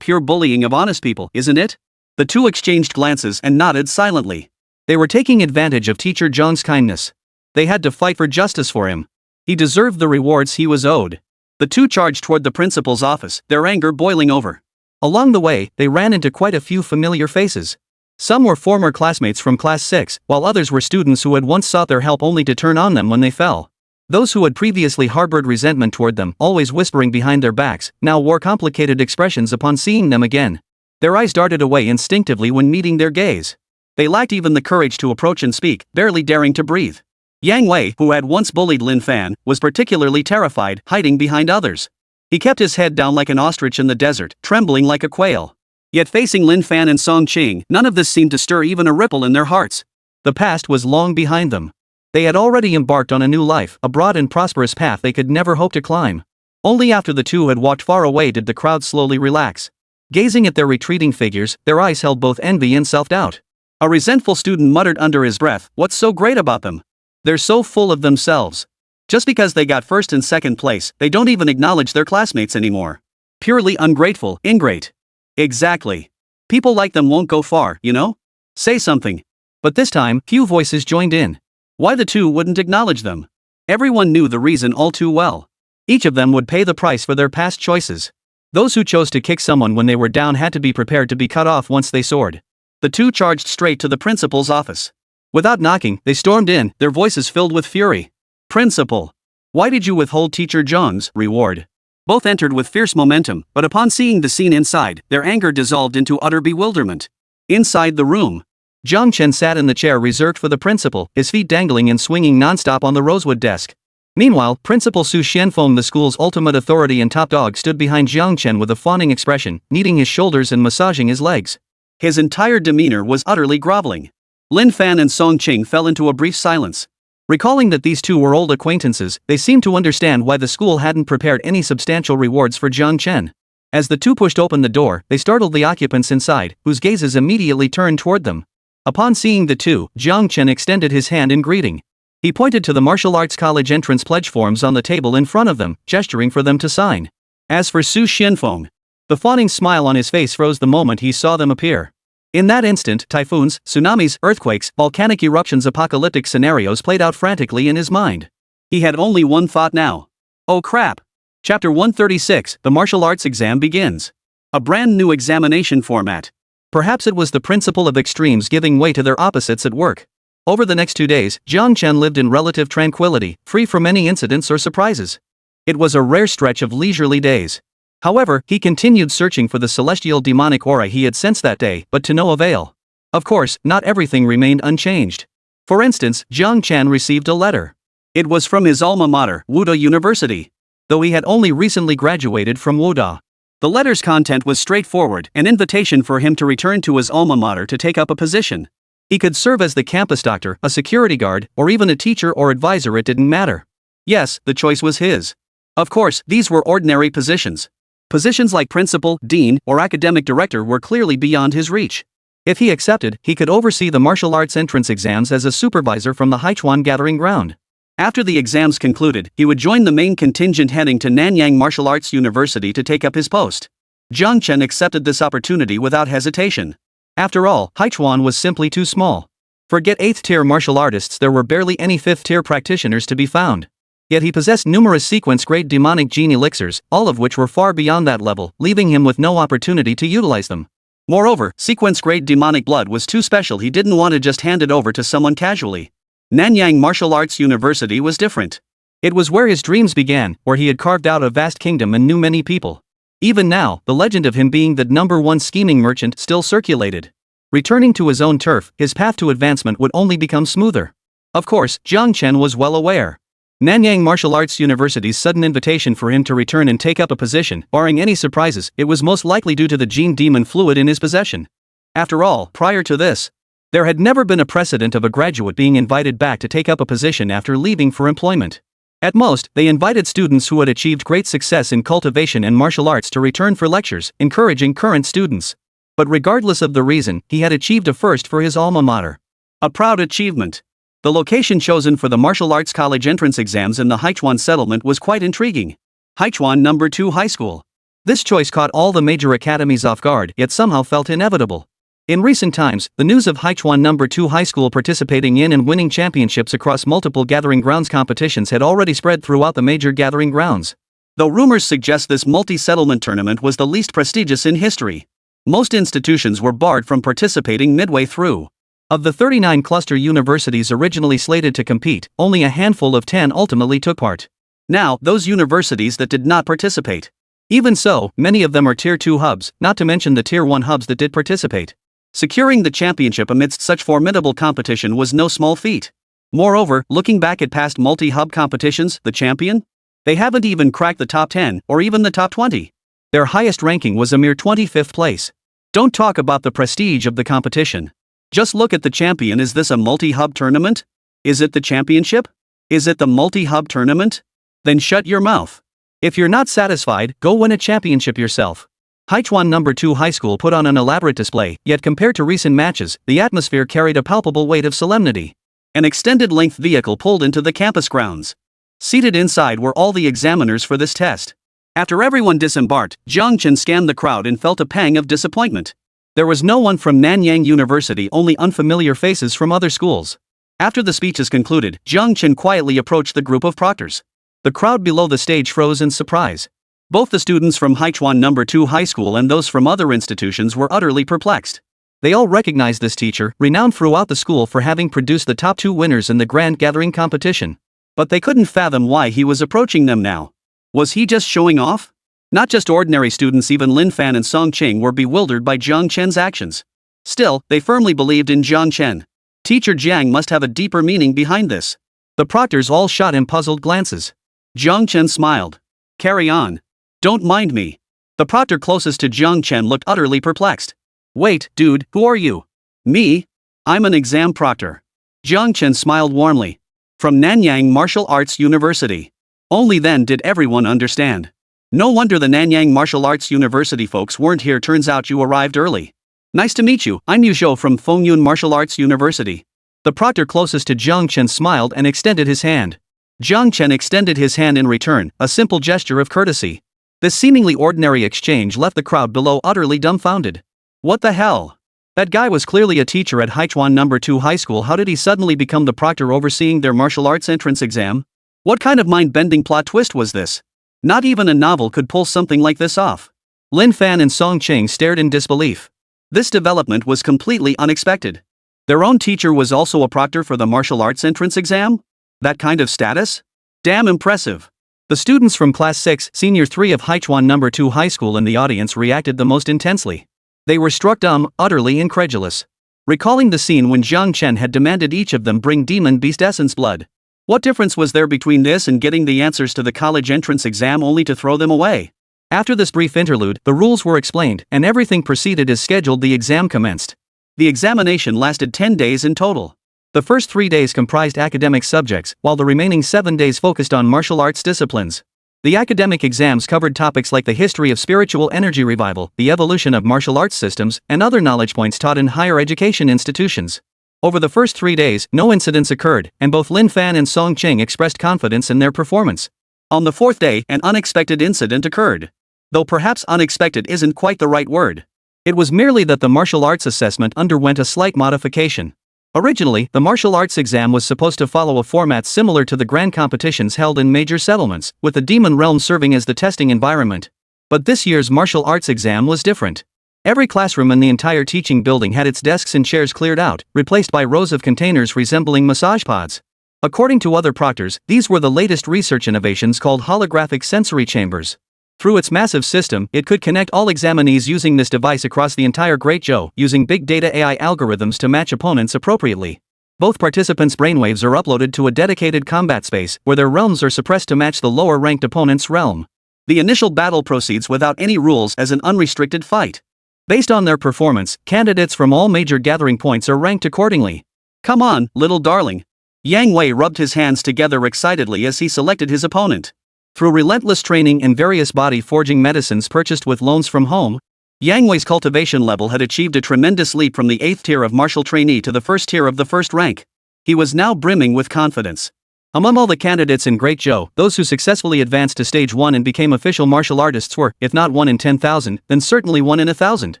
pure bullying of honest people, isn't it? The two exchanged glances and nodded silently. They were taking advantage of teacher Jiang's kindness. They had to fight for justice for him. He deserved the rewards he was owed. The two charged toward the principal's office, their anger boiling over. Along the way, they ran into quite a few familiar faces. Some were former classmates from Class 6, while others were students who had once sought their help only to turn on them when they fell. Those who had previously harbored resentment toward them, always whispering behind their backs, now wore complicated expressions upon seeing them again. Their eyes darted away instinctively when meeting their gaze. They lacked even the courage to approach and speak, barely daring to breathe. Yang Wei, who had once bullied Lin Fan, was particularly terrified, hiding behind others. He kept his head down like an ostrich in the desert, trembling like a quail. Yet facing Lin Fan and Song Qing, none of this seemed to stir even a ripple in their hearts. The past was long behind them. They had already embarked on a new life, a broad and prosperous path they could never hope to climb. Only after the two had walked far away did the crowd slowly relax. Gazing at their retreating figures, their eyes held both envy and self-doubt. A resentful student muttered under his breath, "What's so great about them? They're so full of themselves. Just because they got first and second place, they don't even acknowledge their classmates anymore. Purely ungrateful, ingrate." Exactly. People like them won't go far, you know? Say something. But this time, few voices joined in. Why the two wouldn't acknowledge them? Everyone knew the reason all too well. Each of them would pay the price for their past choices. Those who chose to kick someone when they were down had to be prepared to be cut off once they soared. The two charged straight to the principal's office. Without knocking, they stormed in, their voices filled with fury. "Principal, why did you withhold Teacher Zhang's reward?" Both entered with fierce momentum, but upon seeing the scene inside, their anger dissolved into utter bewilderment. Inside the room, Zhang Chen sat in the chair reserved for the principal, his feet dangling and swinging non-stop on the rosewood desk. Meanwhile, Principal Su Xianfeng, the school's ultimate authority and top dog, stood behind Zhang Chen with a fawning expression, kneading his shoulders and massaging his legs. His entire demeanor was utterly groveling. Lin Fan and Song Qing fell into a brief silence. Recalling that these two were old acquaintances, they seemed to understand why the school hadn't prepared any substantial rewards for Zhang Chen. As the two pushed open the door, they startled the occupants inside, whose gazes immediately turned toward them. Upon seeing the two, Zhang Chen extended his hand in greeting. He pointed to the martial arts college entrance pledge forms on the table in front of them, gesturing for them to sign. As for Su Xianfeng, the fawning smile on his face froze the moment he saw them appear. In that instant, typhoons, tsunamis, earthquakes, volcanic eruptions, apocalyptic scenarios played out frantically in his mind. He had only one thought now. Oh crap! Chapter 136, The Martial Arts Exam begins. A brand new examination format. Perhaps it was the principle of extremes giving way to their opposites at work. Over the next 2 days, Zhang Chen lived in relative tranquility, free from any incidents or surprises. It was a rare stretch of leisurely days. However, he continued searching for the celestial demonic aura he had sensed that day, but to no avail. Of course, not everything remained unchanged. For instance, Zhang Chen received a letter. It was from his alma mater, Wuda University. Though he had only recently graduated from Wuda. The letter's content was straightforward, an invitation for him to return to his alma mater to take up a position. He could serve as the campus doctor, a security guard, or even a teacher or advisor, it didn't matter. Yes, the choice was his. Of course, these were ordinary positions. Positions like principal, dean, or academic director were clearly beyond his reach. If he accepted, he could oversee the martial arts entrance exams as a supervisor from the Haichuan gathering ground. After the exams concluded, he would join the main contingent heading to Nanyang Martial Arts University to take up his post. Zhang Chen accepted this opportunity without hesitation. After all, Haichuan was simply too small. Forget 8th-tier martial artists, there were barely any 5th-tier practitioners to be found. Yet he possessed numerous sequence-grade demonic gene elixirs, all of which were far beyond that level, leaving him with no opportunity to utilize them. Moreover, sequence-grade demonic blood was too special, he didn't want to just hand it over to someone casually. Nanyang Martial Arts University was different. It was where his dreams began, where he had carved out a vast kingdom and knew many people. Even now, the legend of him being the #1 scheming merchant still circulated. Returning to his own turf, his path to advancement would only become smoother. Of course, Zhang Chen was well aware. Nanyang Martial Arts University's sudden invitation for him to return and take up a position, barring any surprises, it was most likely due to the gene demon fluid in his possession. After all, prior to this, there had never been a precedent of a graduate being invited back to take up a position after leaving for employment. At most, they invited students who had achieved great success in cultivation and martial arts to return for lectures, encouraging current students. But regardless of the reason, he had achieved a first for his alma mater. A proud achievement. The location chosen for the martial arts college entrance exams in the Haichuan settlement was quite intriguing. Haichuan No. 2 High School. This choice caught all the major academies off guard, yet somehow felt inevitable. In recent times, the news of Haichuan No. 2 High School participating in and winning championships across multiple gathering grounds competitions had already spread throughout the major gathering grounds. Though rumors suggest this multi-settlement tournament was the least prestigious in history. Most institutions were barred from participating midway through. Of the 39 cluster universities originally slated to compete, only a handful of 10 ultimately took part. Now, those universities that did not participate. Even so, many of them are Tier 2 hubs, not to mention the Tier 1 hubs that did participate. Securing the championship amidst such formidable competition was no small feat. Moreover, looking back at past multi-hub competitions, the champion? They haven't even cracked the top 10 or even the top 20. Their highest ranking was a mere 25th place. Don't talk about the prestige of the competition. Just look at the champion. Is this a multi-hub tournament? Is it the championship? Is it the multi-hub tournament? Then shut your mouth. If you're not satisfied, go win a championship yourself. Haichuan No. 2 High School put on an elaborate display, yet compared to recent matches, the atmosphere carried a palpable weight of solemnity. An extended-length vehicle pulled into the campus grounds. Seated inside were all the examiners for this test. After everyone disembarked, Jiang Chen scanned the crowd and felt a pang of disappointment. There was no one from Nanyang University, only unfamiliar faces from other schools. After the speeches concluded, Jiang Chen quietly approached the group of proctors. The crowd below the stage froze in surprise. Both the students from Haichuan No. 2 High School and those from other institutions were utterly perplexed. They all recognized this teacher, renowned throughout the school for having produced the top 2 winners in the Grand Gathering competition. But they couldn't fathom why he was approaching them now. Was he just showing off? Not just ordinary students, even Lin Fan and Song Qing were bewildered by Jiang Chen's actions. Still, they firmly believed in Jiang Chen. Teacher Jiang must have a deeper meaning behind this. The proctors all shot him puzzled glances. Jiang Chen smiled. Carry on. Don't mind me. The proctor closest to Jiang Chen looked utterly perplexed. Wait, dude, who are you? Me? I'm an exam proctor. Jiang Chen smiled warmly. From Nanyang Martial Arts University. Only then did everyone understand. No wonder the Nanyang Martial Arts University folks weren't here. Turns out you arrived early. Nice to meet you, I'm Yu Zhou from Fengyun Martial Arts University. The proctor closest to Jiang Chen smiled and extended his hand. Jiang Chen extended his hand in return, a simple gesture of courtesy. This seemingly ordinary exchange left the crowd below utterly dumbfounded. What the hell? That guy was clearly a teacher at Haichuan No. 2 High School. How did he suddenly become the proctor overseeing their martial arts entrance exam? What kind of mind-bending plot twist was this? Not even a novel could pull something like this off. Lin Fan and Song Qing stared in disbelief. This development was completely unexpected. Their own teacher was also a proctor for the martial arts entrance exam? That kind of status? Damn impressive. The students from Class 6, Senior 3 of Haichuan No. 2 High School in the audience reacted the most intensely. They were struck dumb, utterly incredulous. Recalling the scene when Jiang Chen had demanded each of them bring demon beast essence blood. What difference was there between this and getting the answers to the college entrance exam only to throw them away? After this brief interlude, the rules were explained, and everything proceeded as scheduled. The exam commenced. The examination lasted 10 days in total. The first 3 days comprised academic subjects, while the remaining 7 days focused on martial arts disciplines. The academic exams covered topics like the history of spiritual energy revival, the evolution of martial arts systems, and other knowledge points taught in higher education institutions. Over the first 3 days, no incidents occurred, and both Lin Fan and Song Qing expressed confidence in their performance. On the 4th day, an unexpected incident occurred. Though perhaps unexpected isn't quite the right word. It was merely that the martial arts assessment underwent a slight modification. Originally, the martial arts exam was supposed to follow a format similar to the grand competitions held in major settlements, with the demon realm serving as the testing environment. But this year's martial arts exam was different. Every classroom in the entire teaching building had its desks and chairs cleared out, replaced by rows of containers resembling massage pods. According to other proctors, these were the latest research innovations called holographic sensory chambers. Through its massive system, it could connect all examinees using this device across the entire Great Zhou, using big data AI algorithms to match opponents appropriately. Both participants' brainwaves are uploaded to a dedicated combat space, where their realms are suppressed to match the lower-ranked opponent's realm. The initial battle proceeds without any rules as an unrestricted fight. Based on their performance, candidates from all major gathering points are ranked accordingly. Come on, little darling. Yang Wei rubbed his hands together excitedly as he selected his opponent. Through relentless training and various body-forging medicines purchased with loans from home, Yang Wei's cultivation level had achieved a tremendous leap from the 8th tier of martial trainee to the 1st tier of the 1st rank. He was now brimming with confidence. Among all the candidates in Great Zhou, those who successfully advanced to stage 1 and became official martial artists were, if not 1 in 10,000, then certainly 1 in 1,000.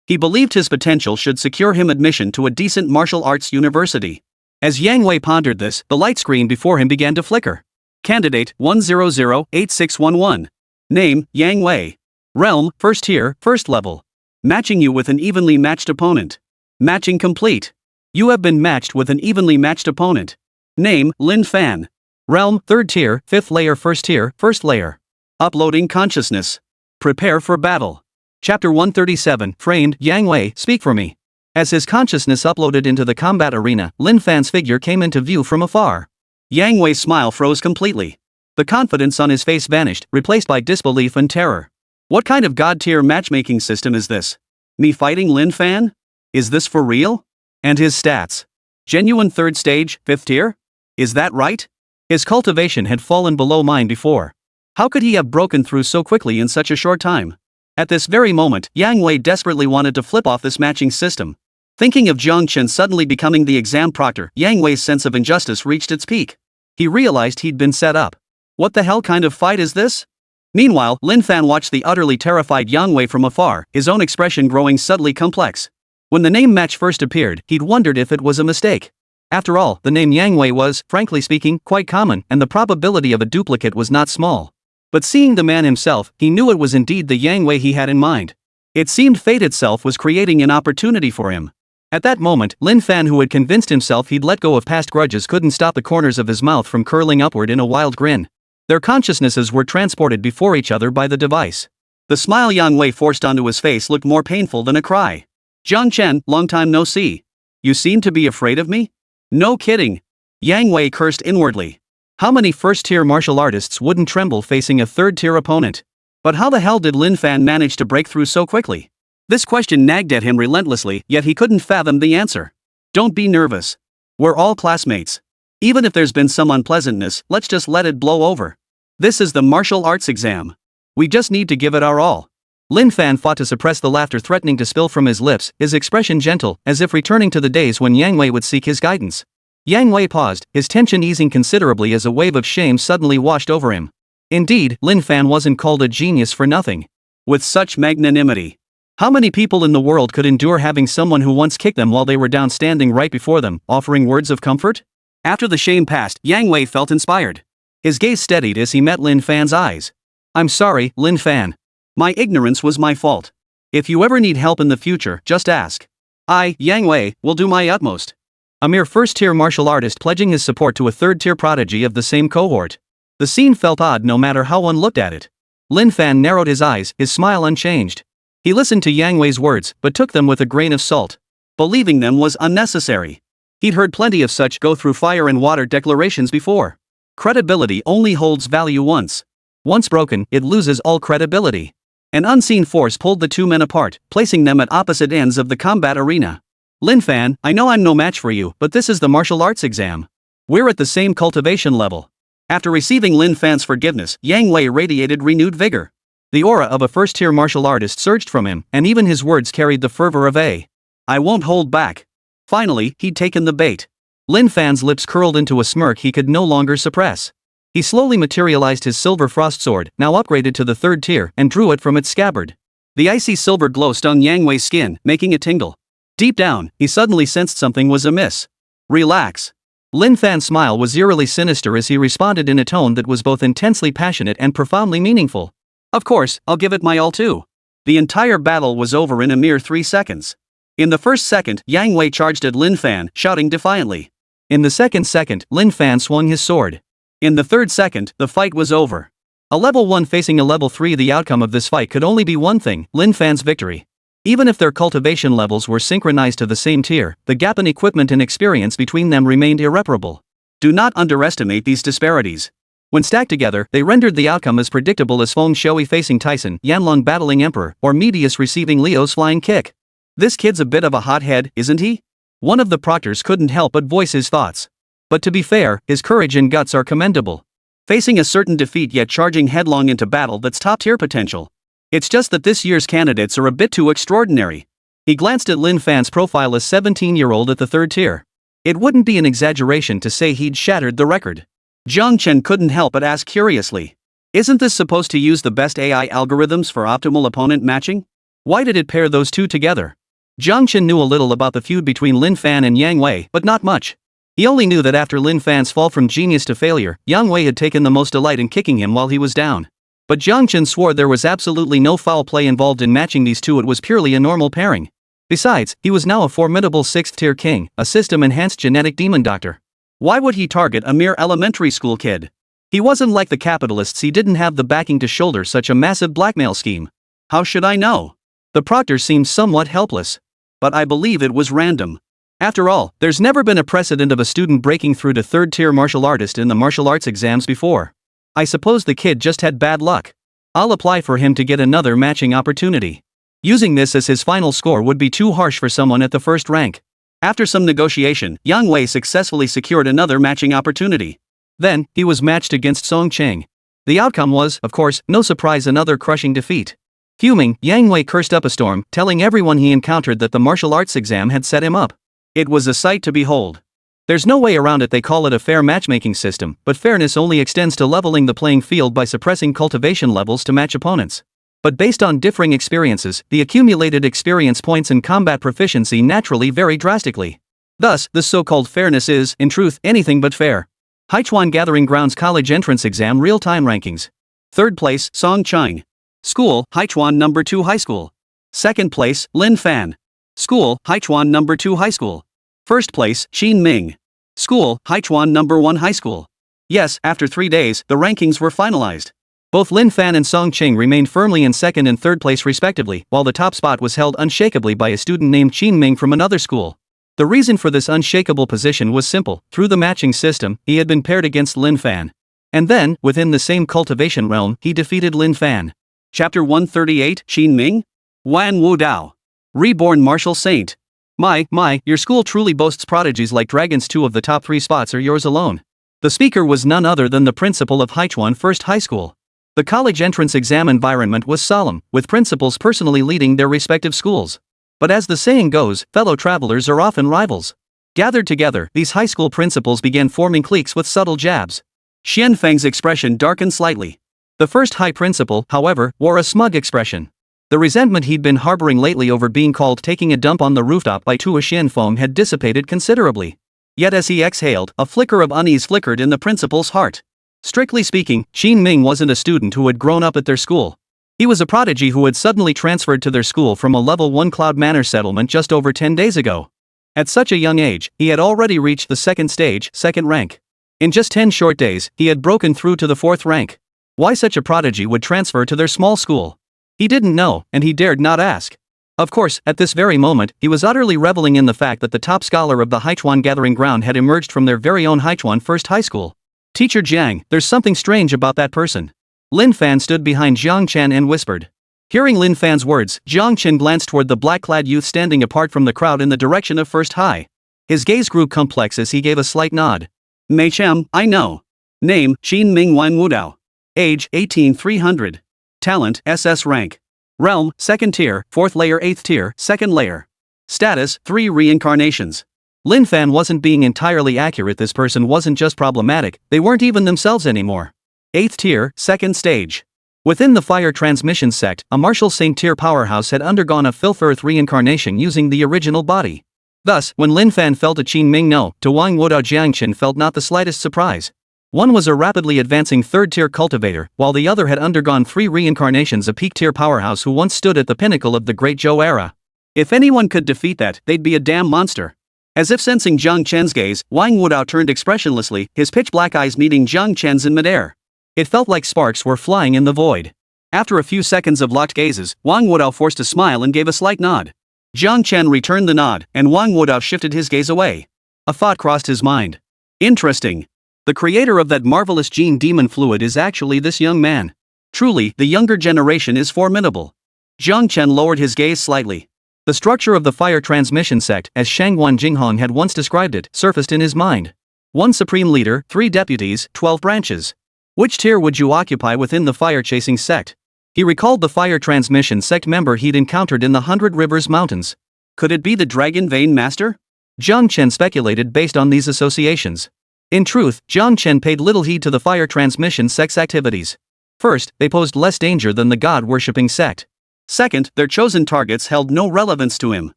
He believed his potential should secure him admission to a decent martial arts university. As Yang Wei pondered this, the light screen before him began to flicker. Candidate 1008611. Name Yang Wei. Realm 1st tier, 1st level. Matching you with an evenly matched opponent. Matching complete. You have been matched with an evenly matched opponent. Name Lin Fan. Realm 3rd tier, 5th layer, 1st tier, 1st layer. Uploading consciousness. Prepare for battle. Chapter 137. Framed. Yang Wei, speak for me. As his consciousness uploaded into the combat arena, Lin Fan's figure came into view from afar. Yang Wei's smile froze completely. The confidence on his face vanished, replaced by disbelief and terror. What kind of god-tier matchmaking system is this? Me fighting Lin Fan? Is this for real? And his stats? Genuine 3rd stage, 5th tier? Is that right? His cultivation had fallen below mine before. How could he have broken through so quickly in such a short time? At this very moment, Yang Wei desperately wanted to flip off this matching system. Thinking of Zhang Chen suddenly becoming the exam proctor, Yang Wei's sense of injustice reached its peak. He realized he'd been set up. What the hell kind of fight is this? Meanwhile, Lin Fan watched the utterly terrified Yang Wei from afar, his own expression growing subtly complex. When the name match first appeared, he'd wondered if it was a mistake. After all, the name Yang Wei was, frankly speaking, quite common, and the probability of a duplicate was not small. But seeing the man himself, he knew it was indeed the Yang Wei he had in mind. It seemed fate itself was creating an opportunity for him. At that moment, Lin Fan, who had convinced himself he'd let go of past grudges, couldn't stop the corners of his mouth from curling upward in a wild grin. Their consciousnesses were transported before each other by the device. The smile Yang Wei forced onto his face looked more painful than a cry. Zhang Chen, long time no see. You seem to be afraid of me? No kidding. Yang Wei cursed inwardly. How many first-tier martial artists wouldn't tremble facing a third-tier opponent? But how the hell did Lin Fan manage to break through so quickly? This question nagged at him relentlessly, yet he couldn't fathom the answer. Don't be nervous. We're all classmates. Even if there's been some unpleasantness, let's just let it blow over. This is the martial arts exam. We just need to give it our all. Lin Fan fought to suppress the laughter threatening to spill from his lips, his expression gentle, as if returning to the days when Yang Wei would seek his guidance. Yang Wei paused, his tension easing considerably as a wave of shame suddenly washed over him. Indeed, Lin Fan wasn't called a genius for nothing. With such magnanimity. How many people in the world could endure having someone who once kicked them while they were down standing right before them, offering words of comfort? After the shame passed, Yang Wei felt inspired. His gaze steadied as he met Lin Fan's eyes. I'm sorry, Lin Fan. My ignorance was my fault. If you ever need help in the future, just ask. I, Yang Wei, will do my utmost. A mere first-tier martial artist pledging his support to a third-tier prodigy of the same cohort. The scene felt odd no matter how one looked at it. Lin Fan narrowed his eyes, his smile unchanged. He listened to Yang Wei's words, but took them with a grain of salt. Believing them was unnecessary. He'd heard plenty of such go through fire and water declarations before. Credibility only holds value once. Once broken, it loses all credibility. An unseen force pulled the two men apart, placing them at opposite ends of the combat arena. Lin Fan, I know I'm no match for you, but this is the martial arts exam. We're at the same cultivation level. After receiving Lin Fan's forgiveness, Yang Wei radiated renewed vigor. The aura of a first-tier martial artist surged from him, and even his words carried the fervor of a I won't hold back. Finally, he'd taken the bait. Lin Fan's lips curled into a smirk he could no longer suppress. He slowly materialized his silver frost sword, now upgraded to the 3rd tier, and drew it from its scabbard. The icy silver glow stung Yang Wei's skin, making it tingle. Deep down, he suddenly sensed something was amiss. Relax. Lin Fan's smile was eerily sinister as he responded in a tone that was both intensely passionate and profoundly meaningful. Of course, I'll give it my all too. The entire battle was over in a mere 3 seconds. In the first second, Yang Wei charged at Lin Fan, shouting defiantly. In the second second, Lin Fan swung his sword. In the third second, the fight was over. A level 1 facing a level 3, the outcome of this fight could only be one thing, Lin Fan's victory. Even if their cultivation levels were synchronized to the same tier, the gap in equipment and experience between them remained irreparable. Do not underestimate these disparities. When stacked together, they rendered the outcome as predictable as Feng Shui facing Tyson, Yanlong battling Emperor, or Medius receiving Leo's flying kick. This kid's a bit of a hothead, isn't he? One of the proctors couldn't help but voice his thoughts. But to be fair, his courage and guts are commendable. Facing a certain defeat yet charging headlong into battle that's top-tier potential. It's just that this year's candidates are a bit too extraordinary. He glanced at Lin Fan's profile as 17-year-old at the 3rd tier. It wouldn't be an exaggeration to say he'd shattered the record. Zhang Chen couldn't help but ask curiously. Isn't this supposed to use the best AI algorithms for optimal opponent matching? Why did it pair those two together? Zhang Chen knew a little about the feud between Lin Fan and Yang Wei, but not much. He only knew that after Lin Fan's fall from genius to failure, Yang Wei had taken the most delight in kicking him while he was down. But Zhang Chen swore there was absolutely no foul play involved in matching these two, it was purely a normal pairing. Besides, he was now a formidable 6th-tier king, a system-enhanced genetic demon doctor. Why would he target a mere elementary school kid? He wasn't like the capitalists, he didn't have the backing to shoulder such a massive blackmail scheme. How should I know? The proctor seemed somewhat helpless. but I believe it was random. After all, there's never been a precedent of a student breaking through to third-tier martial artist in the martial arts exams before. I suppose the kid just had bad luck. I'll apply for him to get another matching opportunity. Using this as his final score would be too harsh for someone at the first rank. After some negotiation, Yang Wei successfully secured another matching opportunity. Then, he was matched against Song Cheng. The outcome was, of course, no surprise, another crushing defeat. Fuming, Yang Wei cursed up a storm, telling everyone he encountered that the martial arts exam had set him up. It was a sight to behold. There's no way around it. They call it a fair matchmaking system, but fairness only extends to leveling the playing field by suppressing cultivation levels to match opponents. But based on differing experiences, the accumulated experience points and combat proficiency naturally vary drastically. Thus, this so-called fairness is, in truth, anything but fair. Haichuan Gathering Grounds College Entrance Exam Real-Time Rankings. 3rd place, Song Cheng. School, Haichuan No. 2 High School. 2nd place, Lin Fan. School, Haichuan No. 2 High School. 1st place, Xin Ming. School, Haichuan No. 1 High School. Yes, after 3 days, the rankings were finalized. Both Lin Fan and Song Cheng remained firmly in 2nd and 3rd place respectively, while the top spot was held unshakably by a student named Xin Ming from another school. The reason for this unshakable position was simple. Through the matching system, he had been paired against Lin Fan. And then, within the same cultivation realm, he defeated Lin Fan. Chapter 138, Xin Ming? Wan Wu Dao. Reborn Martial Saint. My, your school truly boasts prodigies like dragons. 2 of the top 3 spots are yours alone. The speaker was none other than the principal of Haichuan First High School. The college entrance exam environment was solemn, with principals personally leading their respective schools. But as the saying goes, fellow travelers are often rivals. Gathered together, these high school principals began forming cliques with subtle jabs. Xian Feng's expression darkened slightly. The first high principal, however, wore a smug expression. The resentment he'd been harboring lately over being called taking a dump on the rooftop by Tua Xianfeng had dissipated considerably. Yet as he exhaled, a flicker of unease flickered in the principal's heart. Strictly speaking, Xin Ming wasn't a student who had grown up at their school. He was a prodigy who had suddenly transferred to their school from a level 1 Cloud Manor settlement just over 10 days ago. At such a young age, he had already reached the 2nd stage, 2nd rank. In just 10 short days, he had broken through to the 4th rank. Why such a prodigy would transfer to their small school? He didn't know, and he dared not ask. Of course, at this very moment, he was utterly reveling in the fact that the top scholar of the Haichuan Gathering Ground had emerged from their very own Haichuan First High School. Teacher Jiang, there's something strange about that person. Lin Fan stood behind Jiang Chen and whispered. Hearing Lin Fan's words, Jiang Chen glanced toward the black-clad youth standing apart from the crowd in the direction of First High. His gaze grew complex as he gave a slight nod. Mei Chem, I know. Name, Xin Ming Wan Wudao. Age, 18-300. Talent, SS rank. Realm, 2nd tier, 4th layer 8th tier, 2nd layer. Status, 3 reincarnations. Lin Fan wasn't being entirely accurate. This person wasn't just problematic, they weren't even themselves anymore. 8th tier, 2nd stage. Within the Fire Transmission sect, a martial saint tier powerhouse had undergone a Filth Earth reincarnation using the original body. Thus, when Lin Fan fell to Qin Ming No, to Wang Wudao Jiangchen felt not the slightest surprise. One was a rapidly advancing 3rd tier cultivator, while the other had undergone 3 reincarnations, a peak tier powerhouse who once stood at the pinnacle of the Great Zhou era. If anyone could defeat that, they'd be a damn monster. As if sensing Jiang Chen's gaze, Wang Wudao turned expressionlessly, his pitch-black eyes meeting Jiang Chen's in midair. It felt like sparks were flying in the void. After a few seconds of locked gazes, Wang Wudao forced a smile and gave a slight nod. Jiang Chen returned the nod, and Wang Wudao shifted his gaze away. A thought crossed his mind. Interesting. The creator of that marvelous gene demon fluid is actually this young man. Truly, the younger generation is formidable. Jiang Chen lowered his gaze slightly. The structure of the Fire Transmission sect, as Shangguan Jinghong had once described it, surfaced in his mind. 1 supreme leader, 3 deputies, 12 branches. Which tier would you occupy within the fire-chasing sect? He recalled the Fire Transmission sect member he'd encountered in the 100 Rivers Mountains. Could it be the Dragon Vein Master? Jiang Chen speculated based on these associations. In truth, Jiang Chen paid little heed to the Fire Transmission sect's activities. First, they posed less danger than the god-worshipping sect. Second, their chosen targets held no relevance to him.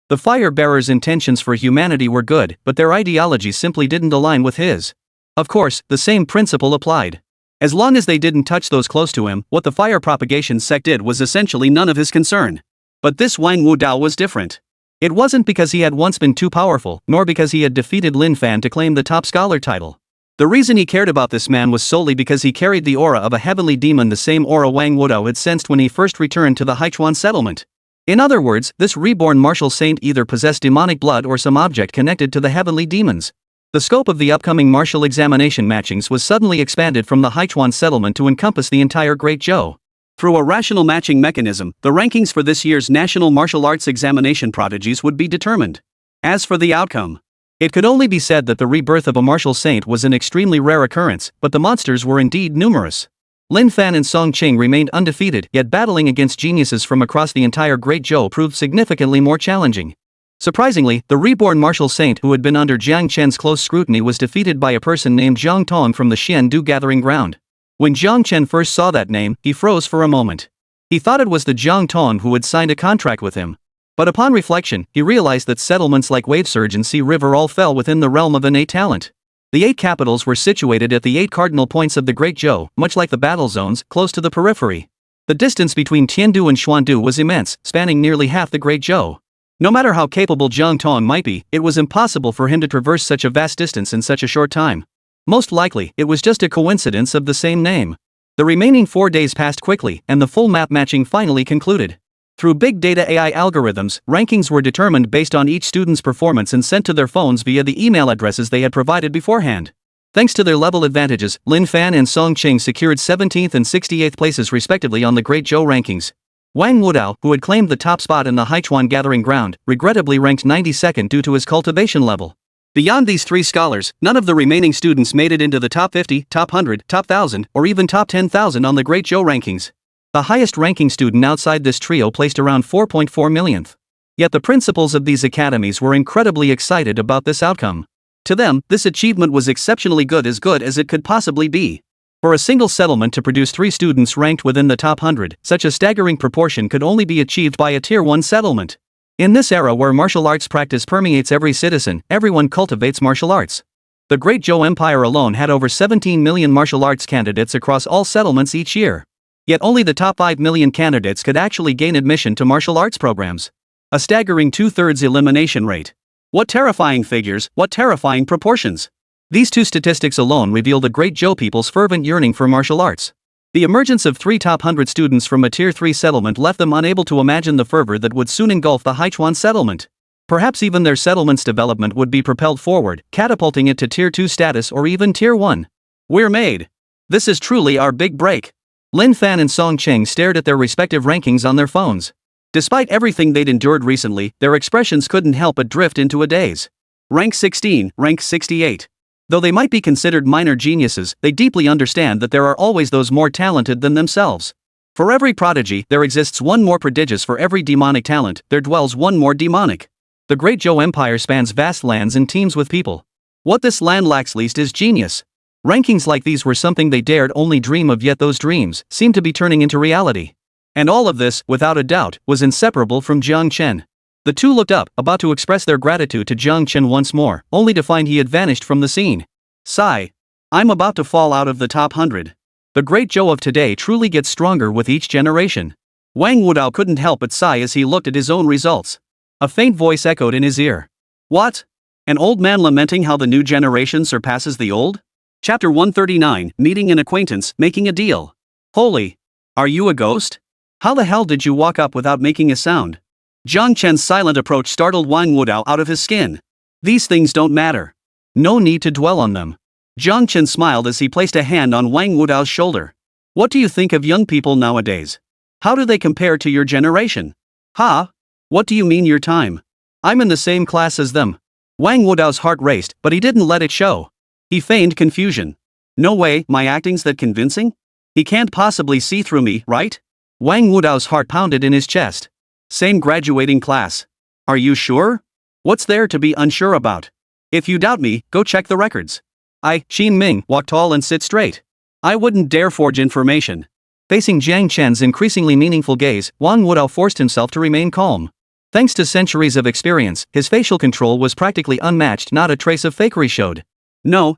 The Fire-bearers' intentions for humanity were good, but their ideology simply didn't align with his. Of course, the same principle applied. As long as they didn't touch those close to him, what the Fire Propagation sect did was essentially none of his concern. But this Wang Wudao was different. It wasn't because he had once been too powerful, nor because he had defeated Lin Fan to claim the top scholar title. The reason he cared about this man was solely because he carried the aura of a heavenly demon, the same aura Wang Wudao had sensed when he first returned to the Haichuan settlement. In other words, this reborn martial saint either possessed demonic blood or some object connected to the heavenly demons. The scope of the upcoming martial examination matchings was suddenly expanded from the Haichuan settlement to encompass the entire Great Zhou. Through a rational matching mechanism, the rankings for this year's National Martial Arts Examination prodigies would be determined. As for the outcome, it could only be said that the rebirth of a martial saint was an extremely rare occurrence, but the monsters were indeed numerous. Lin Fan and Song Qing remained undefeated, yet battling against geniuses from across the entire Great Zhou proved significantly more challenging. Surprisingly, the reborn martial saint who had been under Jiang Chen's close scrutiny was defeated by a person named Zhang Tong from the Xiandu Gathering Ground. When Jiang Chen first saw that name, he froze for a moment. He thought it was the Zhang Tong who had signed a contract with him. But upon reflection, he realized that settlements like Wavesurge and Sea River all fell within the realm of innate talent. The 8 capitals were situated at the 8 cardinal points of the Great Zhou, much like the battle zones, close to the periphery. The distance between Tiandu and Xuandu was immense, spanning nearly half the Great Zhou. No matter how capable Zhang Tong might be, it was impossible for him to traverse such a vast distance in such a short time. Most likely, it was just a coincidence of the same name. The remaining 4 days passed quickly, and the full map matching finally concluded. Through big data AI algorithms, rankings were determined based on each student's performance and sent to their phones via the email addresses they had provided beforehand. Thanks to their level advantages, Lin Fan and Song Qing secured 17th and 68th places respectively on the Great Zhou rankings. Wang Wudao, who had claimed the top spot in the Haichuan Gathering Ground, regrettably ranked 92nd due to his cultivation level. Beyond these 3 scholars, none of the remaining students made it into the top 50, top 100, top 1000, or even top 10,000 on the Great Zhou rankings. The highest ranking student outside this trio placed around 4.4 millionth. Yet the principals of these academies were incredibly excited about this outcome. To them, this achievement was exceptionally good as it could possibly be. For a single settlement to produce 3 students ranked within the top 100, such a staggering proportion could only be achieved by a Tier 1 settlement. In this era where martial arts practice permeates every citizen, everyone cultivates martial arts. The Great Zhou Empire alone had over 17 million martial arts candidates across all settlements each year. Yet only the top 5 million candidates could actually gain admission to martial arts programs. A staggering 2/3 elimination rate. What terrifying figures, what terrifying proportions. These 2 statistics alone reveal the Great Zhou people's fervent yearning for martial arts. The emergence of 3 top 100 students from a Tier 3 settlement left them unable to imagine the fervor that would soon engulf the Haichuan settlement. Perhaps even their settlement's development would be propelled forward, catapulting it to Tier 2 status or even Tier 1. We're made. This is truly our big break. Lin Fan and Song Qing stared at their respective rankings on their phones. Despite everything they'd endured recently, their expressions couldn't help but drift into a daze. Rank 16, rank 68. Though they might be considered minor geniuses, they deeply understand that there are always those more talented than themselves. For every prodigy, there exists one more prodigious. For every demonic talent, there dwells one more demonic. The Great Zhou Empire spans vast lands and teems with people. What this land lacks least is genius. Rankings like these were something they dared only dream of, yet those dreams seemed to be turning into reality. And all of this, without a doubt, was inseparable from Jiang Chen. The 2 looked up, about to express their gratitude to Jiang Chen once more, only to find he had vanished from the scene. Sigh. I'm about to fall out of the top 100. The Great Zhou of today truly gets stronger with each generation. Wang Wudao couldn't help but sigh as he looked at his own results. A faint voice echoed in his ear. What? An old man lamenting how the new generation surpasses the old? Chapter 139, Meeting an Acquaintance, Making a Deal. Holy. Are you a ghost? How the hell did you walk up without making a sound? Jiang Chen's silent approach startled Wang Wudao out of his skin. These things don't matter. No need to dwell on them. Jiang Chen smiled as he placed a hand on Wang Wudao's shoulder. What do you think of young people nowadays? How do they compare to your generation? Ha? What do you mean your time? I'm in the same class as them. Wang Wudao's heart raced, but he didn't let it show. He feigned confusion. No way, my acting's that convincing? He can't possibly see through me, right? Wang Wudao's heart pounded in his chest. Same graduating class. Are you sure? What's there to be unsure about? If you doubt me, go check the records. Qin Ming, walk tall and sit straight. I wouldn't dare forge information. Facing Jiang Chen's increasingly meaningful gaze, Wang Wudao forced himself to remain calm. Thanks to centuries of experience, his facial control was practically unmatched, not a trace of fakery showed. No.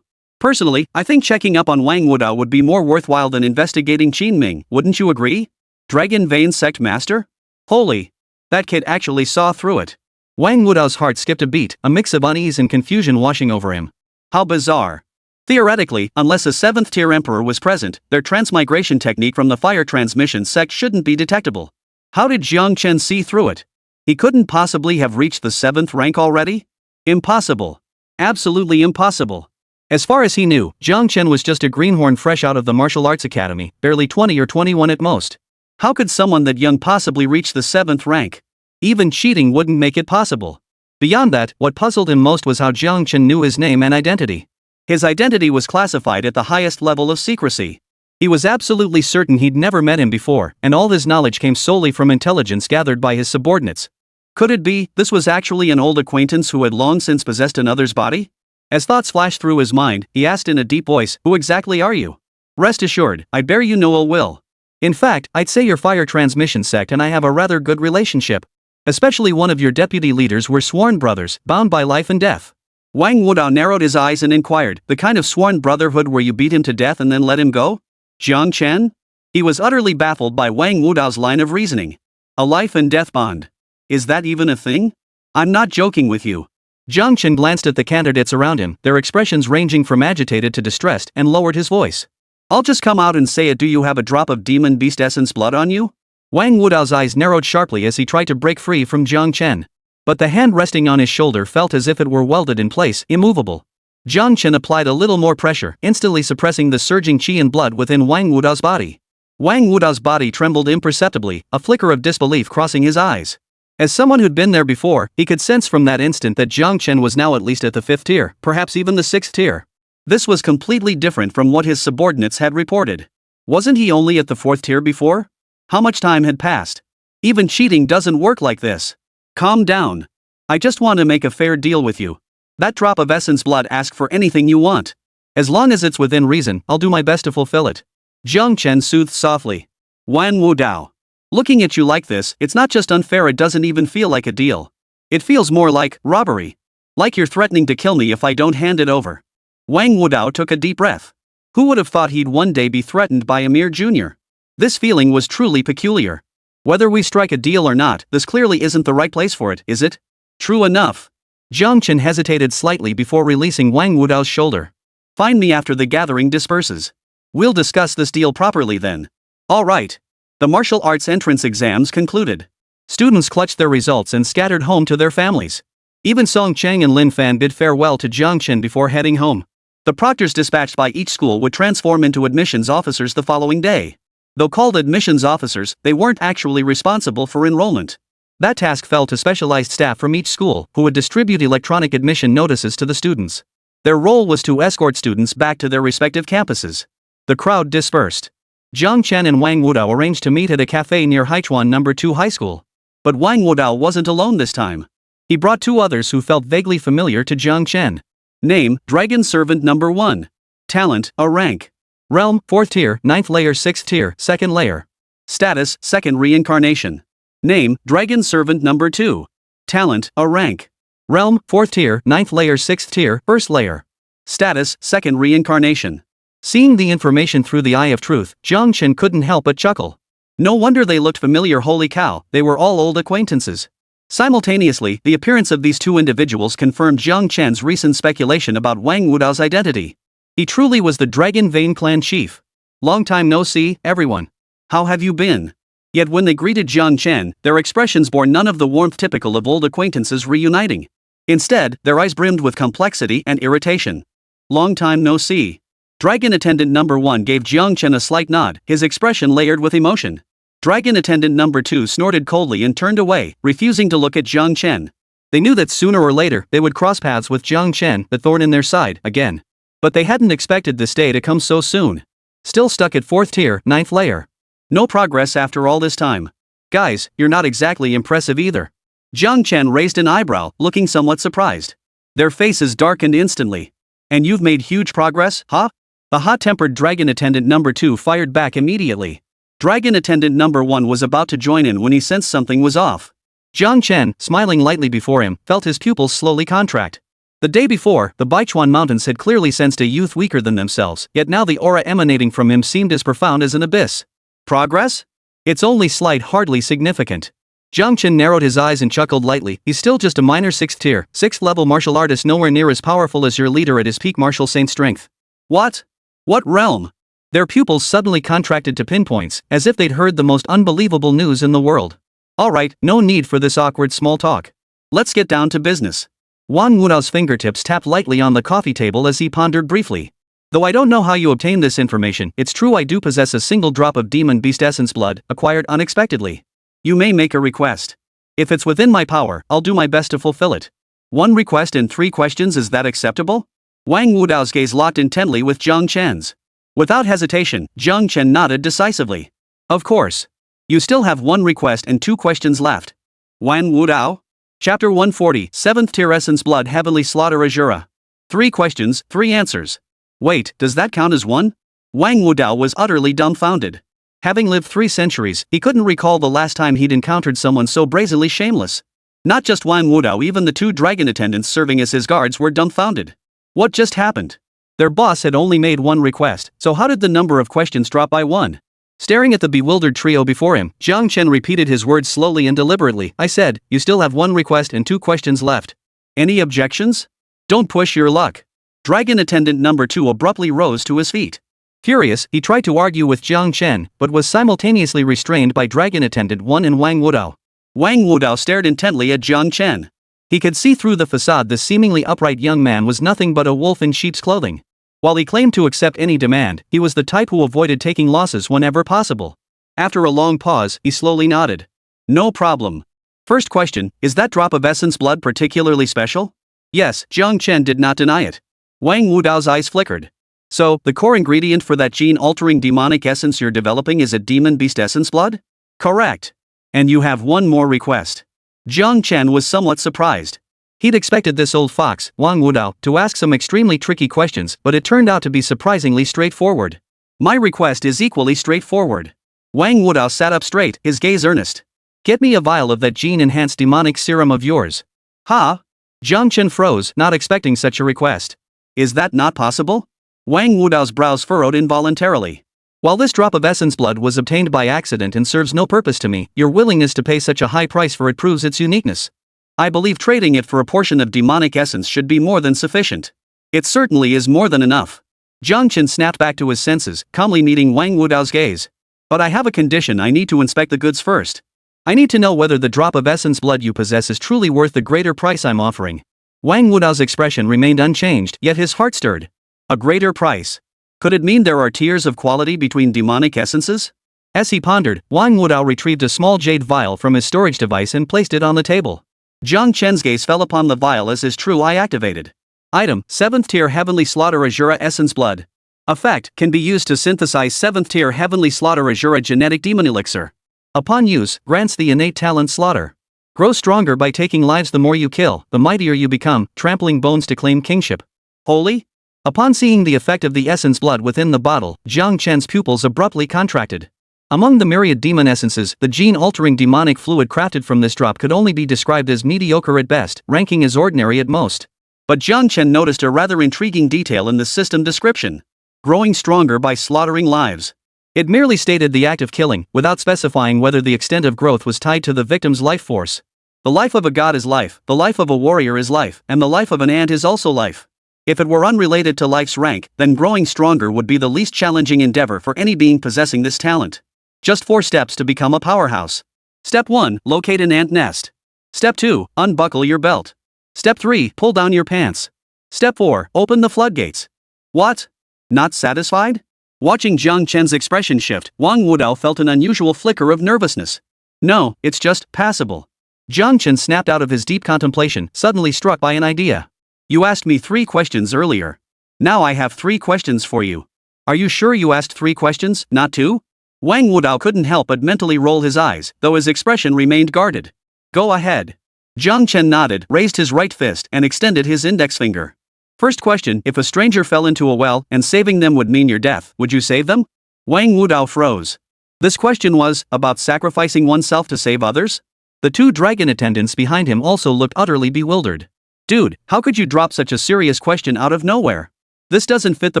Personally, I think checking up on Wang Wudao would be more worthwhile than investigating Qin Ming, wouldn't you agree? Dragon Vein Sect Master? Holy. That kid actually saw through it. Wang Wudao's heart skipped a beat, a mix of unease and confusion washing over him. How bizarre. Theoretically, unless a 7th-tier emperor was present, their transmigration technique from the fire transmission sect shouldn't be detectable. How did Jiang Chen see through it? He couldn't possibly have reached the 7th rank already? Impossible. Absolutely impossible. As far as he knew, Jiang Chen was just a greenhorn fresh out of the martial arts academy, barely 20 or 21 at most. How could someone that young possibly reach the 7th rank? Even cheating wouldn't make it possible. Beyond that, what puzzled him most was how Jiang Chen knew his name and identity. His identity was classified at the highest level of secrecy. He was absolutely certain he'd never met him before, and all his knowledge came solely from intelligence gathered by his subordinates. Could it be this was actually an old acquaintance who had long since possessed another's body? As thoughts flashed through his mind, he asked in a deep voice, "Who exactly are you?" "Rest assured, I bear you no ill will. In fact, I'd say your fire transmission sect and I have a rather good relationship. Especially one of your deputy leaders were sworn brothers, bound by life and death." Wang Wudao narrowed his eyes and inquired, "The kind of sworn brotherhood where you beat him to death and then let him go? Jiang Chen?" He was utterly baffled by Wang Wudao's line of reasoning. A life and death bond. Is that even a thing? I'm not joking with you. Jiang Chen glanced at the candidates around him, their expressions ranging from agitated to distressed, and lowered his voice. "I'll just come out and say it. Do you have a drop of demon beast essence blood on you?" Wang Wudao's eyes narrowed sharply as he tried to break free from Jiang Chen. But the hand resting on his shoulder felt as if it were welded in place, immovable. Jiang Chen applied a little more pressure, instantly suppressing the surging qi and blood within Wang Wudao's body. Wang Wudao's body trembled imperceptibly, a flicker of disbelief crossing his eyes. As someone who'd been there before, he could sense from that instant that Jiang Chen was now at least at the 5th tier, perhaps even the 6th tier. This was completely different from what his subordinates had reported. Wasn't he only at the 4th tier before? How much time had passed? Even cheating doesn't work like this. Calm down. I just want to make a fair deal with you. That drop of essence blood, ask for anything you want. As long as it's within reason, I'll do my best to fulfill it. Jiang Chen soothed softly. Wan Wudao. Looking at you like this, it's not just unfair, it doesn't even feel like a deal. It feels more like robbery. Like you're threatening to kill me if I don't hand it over. Wang Wudao took a deep breath. Who would have thought he'd one day be threatened by a mere junior? This feeling was truly peculiar. Whether we strike a deal or not, this clearly isn't the right place for it, is it? True enough. Jiang Chen hesitated slightly before releasing Wang Wudao's shoulder. Find me after the gathering disperses. We'll discuss this deal properly then. All right. The martial arts entrance exams concluded. Students clutched their results and scattered home to their families. Even Song Cheng and Lin Fan bid farewell to Jiang Chen before heading home. The proctors dispatched by each school would transform into admissions officers the following day. Though called admissions officers, they weren't actually responsible for enrollment. That task fell to specialized staff from each school, who would distribute electronic admission notices to the students. Their role was to escort students back to their respective campuses. The crowd dispersed. Jiang Chen and Wang Wudao arranged to meet at a cafe near Haichuan No. 2 High School. But Wang Wudao wasn't alone this time. He brought two others who felt vaguely familiar to Jiang Chen. Name, Dragon Servant No. 1. Talent, a rank. Realm, 4th tier, 9th layer, 6th tier, 2nd layer. Status, 2nd reincarnation. Name, Dragon Servant No. 2. Talent, a rank. Realm, 4th tier, 9th layer, 6th tier, 1st layer. Status, 2nd reincarnation. Seeing the information through the eye of truth, Jiang Chen couldn't help but chuckle. No wonder they looked familiar, holy cow, they were all old acquaintances. Simultaneously, the appearance of these two individuals confirmed Jiang Chen's recent speculation about Wang Wudao's identity. He truly was the Dragon Vein clan chief. Long time no see, everyone. How have you been? Yet when they greeted Jiang Chen, their expressions bore none of the warmth typical of old acquaintances reuniting. Instead, their eyes brimmed with complexity and irritation. Long time no see. Dragon Attendant No. 1 gave Jiang Chen a slight nod, his expression layered with emotion. Dragon Attendant No. 2 snorted coldly and turned away, refusing to look at Jiang Chen. They knew that sooner or later they would cross paths with Jiang Chen, the thorn in their side, again. But they hadn't expected this day to come so soon. Still stuck at 4th tier, 9th layer. No progress after all this time. Guys, you're not exactly impressive either. Jiang Chen raised an eyebrow, looking somewhat surprised. Their faces darkened instantly. And you've made huge progress, huh? The hot-tempered Dragon Attendant No. 2 fired back immediately. Dragon Attendant No. 1 was about to join in when he sensed something was off. Jiang Chen, smiling lightly before him, felt his pupils slowly contract. The day before, the Baichuan Mountains had clearly sensed a youth weaker than themselves, yet now the aura emanating from him seemed as profound as an abyss. Progress? It's only slight, hardly significant. Jiang Chen narrowed his eyes and chuckled lightly. He's still just a minor 6th tier, 6th level martial artist, nowhere near as powerful as your leader at his peak martial saint strength. What? What realm? Their pupils suddenly contracted to pinpoints, as if they'd heard the most unbelievable news in the world. Alright, no need for this awkward small talk. Let's get down to business. Wang Wudao's fingertips tapped lightly on the coffee table as he pondered briefly. Though I don't know how you obtain this information, it's true I do possess a single drop of demon beast essence blood, acquired unexpectedly. You may make a request. If it's within my power, I'll do my best to fulfill it. 1 request and 3 questions, is that acceptable? Wang Wudao's gaze locked intently with Jiang Chen's. Without hesitation, Jiang Chen nodded decisively. Of course. You still have 1 request and 2 questions left. Wang Wudao? Chapter 140, 7th Tier Essence Blood Heavenly Slaughter Azura. 3 questions, 3 answers. Wait, does that count as 1? Wang Wudao was utterly dumbfounded. Having lived 3 centuries, he couldn't recall the last time he'd encountered someone so brazenly shameless. Not just Wang Wudao, even the 2 dragon attendants serving as his guards were dumbfounded. What just happened? Their boss had only made 1 request, so how did the number of questions drop by 1? Staring at the bewildered trio before him, Jiang Chen repeated his words slowly and deliberately. I said, you still have 1 request and 2 questions left. Any objections? Don't push your luck. Dragon attendant number 2 abruptly rose to his feet. Furious, he tried to argue with Jiang Chen, but was simultaneously restrained by dragon attendant 1 and Wang Wudao. Wang Wudao stared intently at Jiang Chen. He could see through the facade this seemingly upright young man was nothing but a wolf in sheep's clothing. While he claimed to accept any demand, he was the type who avoided taking losses whenever possible. After a long pause, he slowly nodded. No problem. First question, is that drop of essence blood particularly special? Yes, Jiang Chen did not deny it. Wang Wudao's eyes flickered. So, the core ingredient for that gene-altering demonic essence you're developing is a demon beast essence blood? Correct. And you have 1 more request. Jiang Chen was somewhat surprised. He'd expected this old fox, Wang Wudao, to ask some extremely tricky questions, but it turned out to be surprisingly straightforward. My request is equally straightforward. Wang Wudao sat up straight, his gaze earnest. Get me a vial of that gene-enhanced demonic serum of yours. Huh? Jiang Chen froze, not expecting such a request. Is that not possible? Wang Wudao's brows furrowed involuntarily. While this drop of essence blood was obtained by accident and serves no purpose to me, your willingness to pay such a high price for it proves its uniqueness. I believe trading it for a portion of demonic essence should be more than sufficient. It certainly is more than enough. Jiang Chen snapped back to his senses, calmly meeting Wang Wudao's gaze. But I have a condition. I need to inspect the goods first. I need to know whether the drop of essence blood you possess is truly worth the greater price I'm offering. Wang Wudao's expression remained unchanged, yet his heart stirred. A greater price? Could it mean there are tiers of quality between demonic essences? As he pondered, Wang Wudao retrieved a small jade vial from his storage device and placed it on the table. Jiang Chen's gaze fell upon the vial as his true eye activated. Item, 7th Tier Heavenly Slaughter Azura Essence Blood. Effect, can be used to synthesize 7th Tier Heavenly Slaughter Azura Genetic Demon Elixir. Upon use, grants the innate talent slaughter. Grow stronger by taking lives. The more you kill, the mightier you become, trampling bones to claim kingship. Holy? Upon seeing the effect of the essence blood within the bottle, Jiang Chen's pupils abruptly contracted. Among the myriad demon essences, the gene-altering demonic fluid crafted from this drop could only be described as mediocre at best, ranking as ordinary at most. But Jiang Chen noticed a rather intriguing detail in the system description. Growing stronger by slaughtering lives. It merely stated the act of killing, without specifying whether the extent of growth was tied to the victim's life force. The life of a god is life, the life of a warrior is life, and the life of an ant is also life. If it were unrelated to life's rank, then growing stronger would be the least challenging endeavor for any being possessing this talent. Just 4 steps to become a powerhouse. Step 1, locate an ant nest. Step 2, unbuckle your belt. Step 3, pull down your pants. Step 4, open the floodgates. What? Not satisfied? Watching Jiang Chen's expression shift, Wang Wudao felt an unusual flicker of nervousness. No, it's just passable. Jiang Chen snapped out of his deep contemplation, suddenly struck by an idea. You asked me 3 questions earlier. Now I have 3 questions for you. Are you sure you asked 3 questions, not 2? Wang Wudao couldn't help but mentally roll his eyes, though his expression remained guarded. Go ahead. Jiang Chen nodded, raised his right fist, and extended his index finger. First question, if a stranger fell into a well, and saving them would mean your death, would you save them? Wang Wudao froze. This question was about sacrificing oneself to save others? The 2 dragon attendants behind him also looked utterly bewildered. Dude, how could you drop such a serious question out of nowhere? This doesn't fit the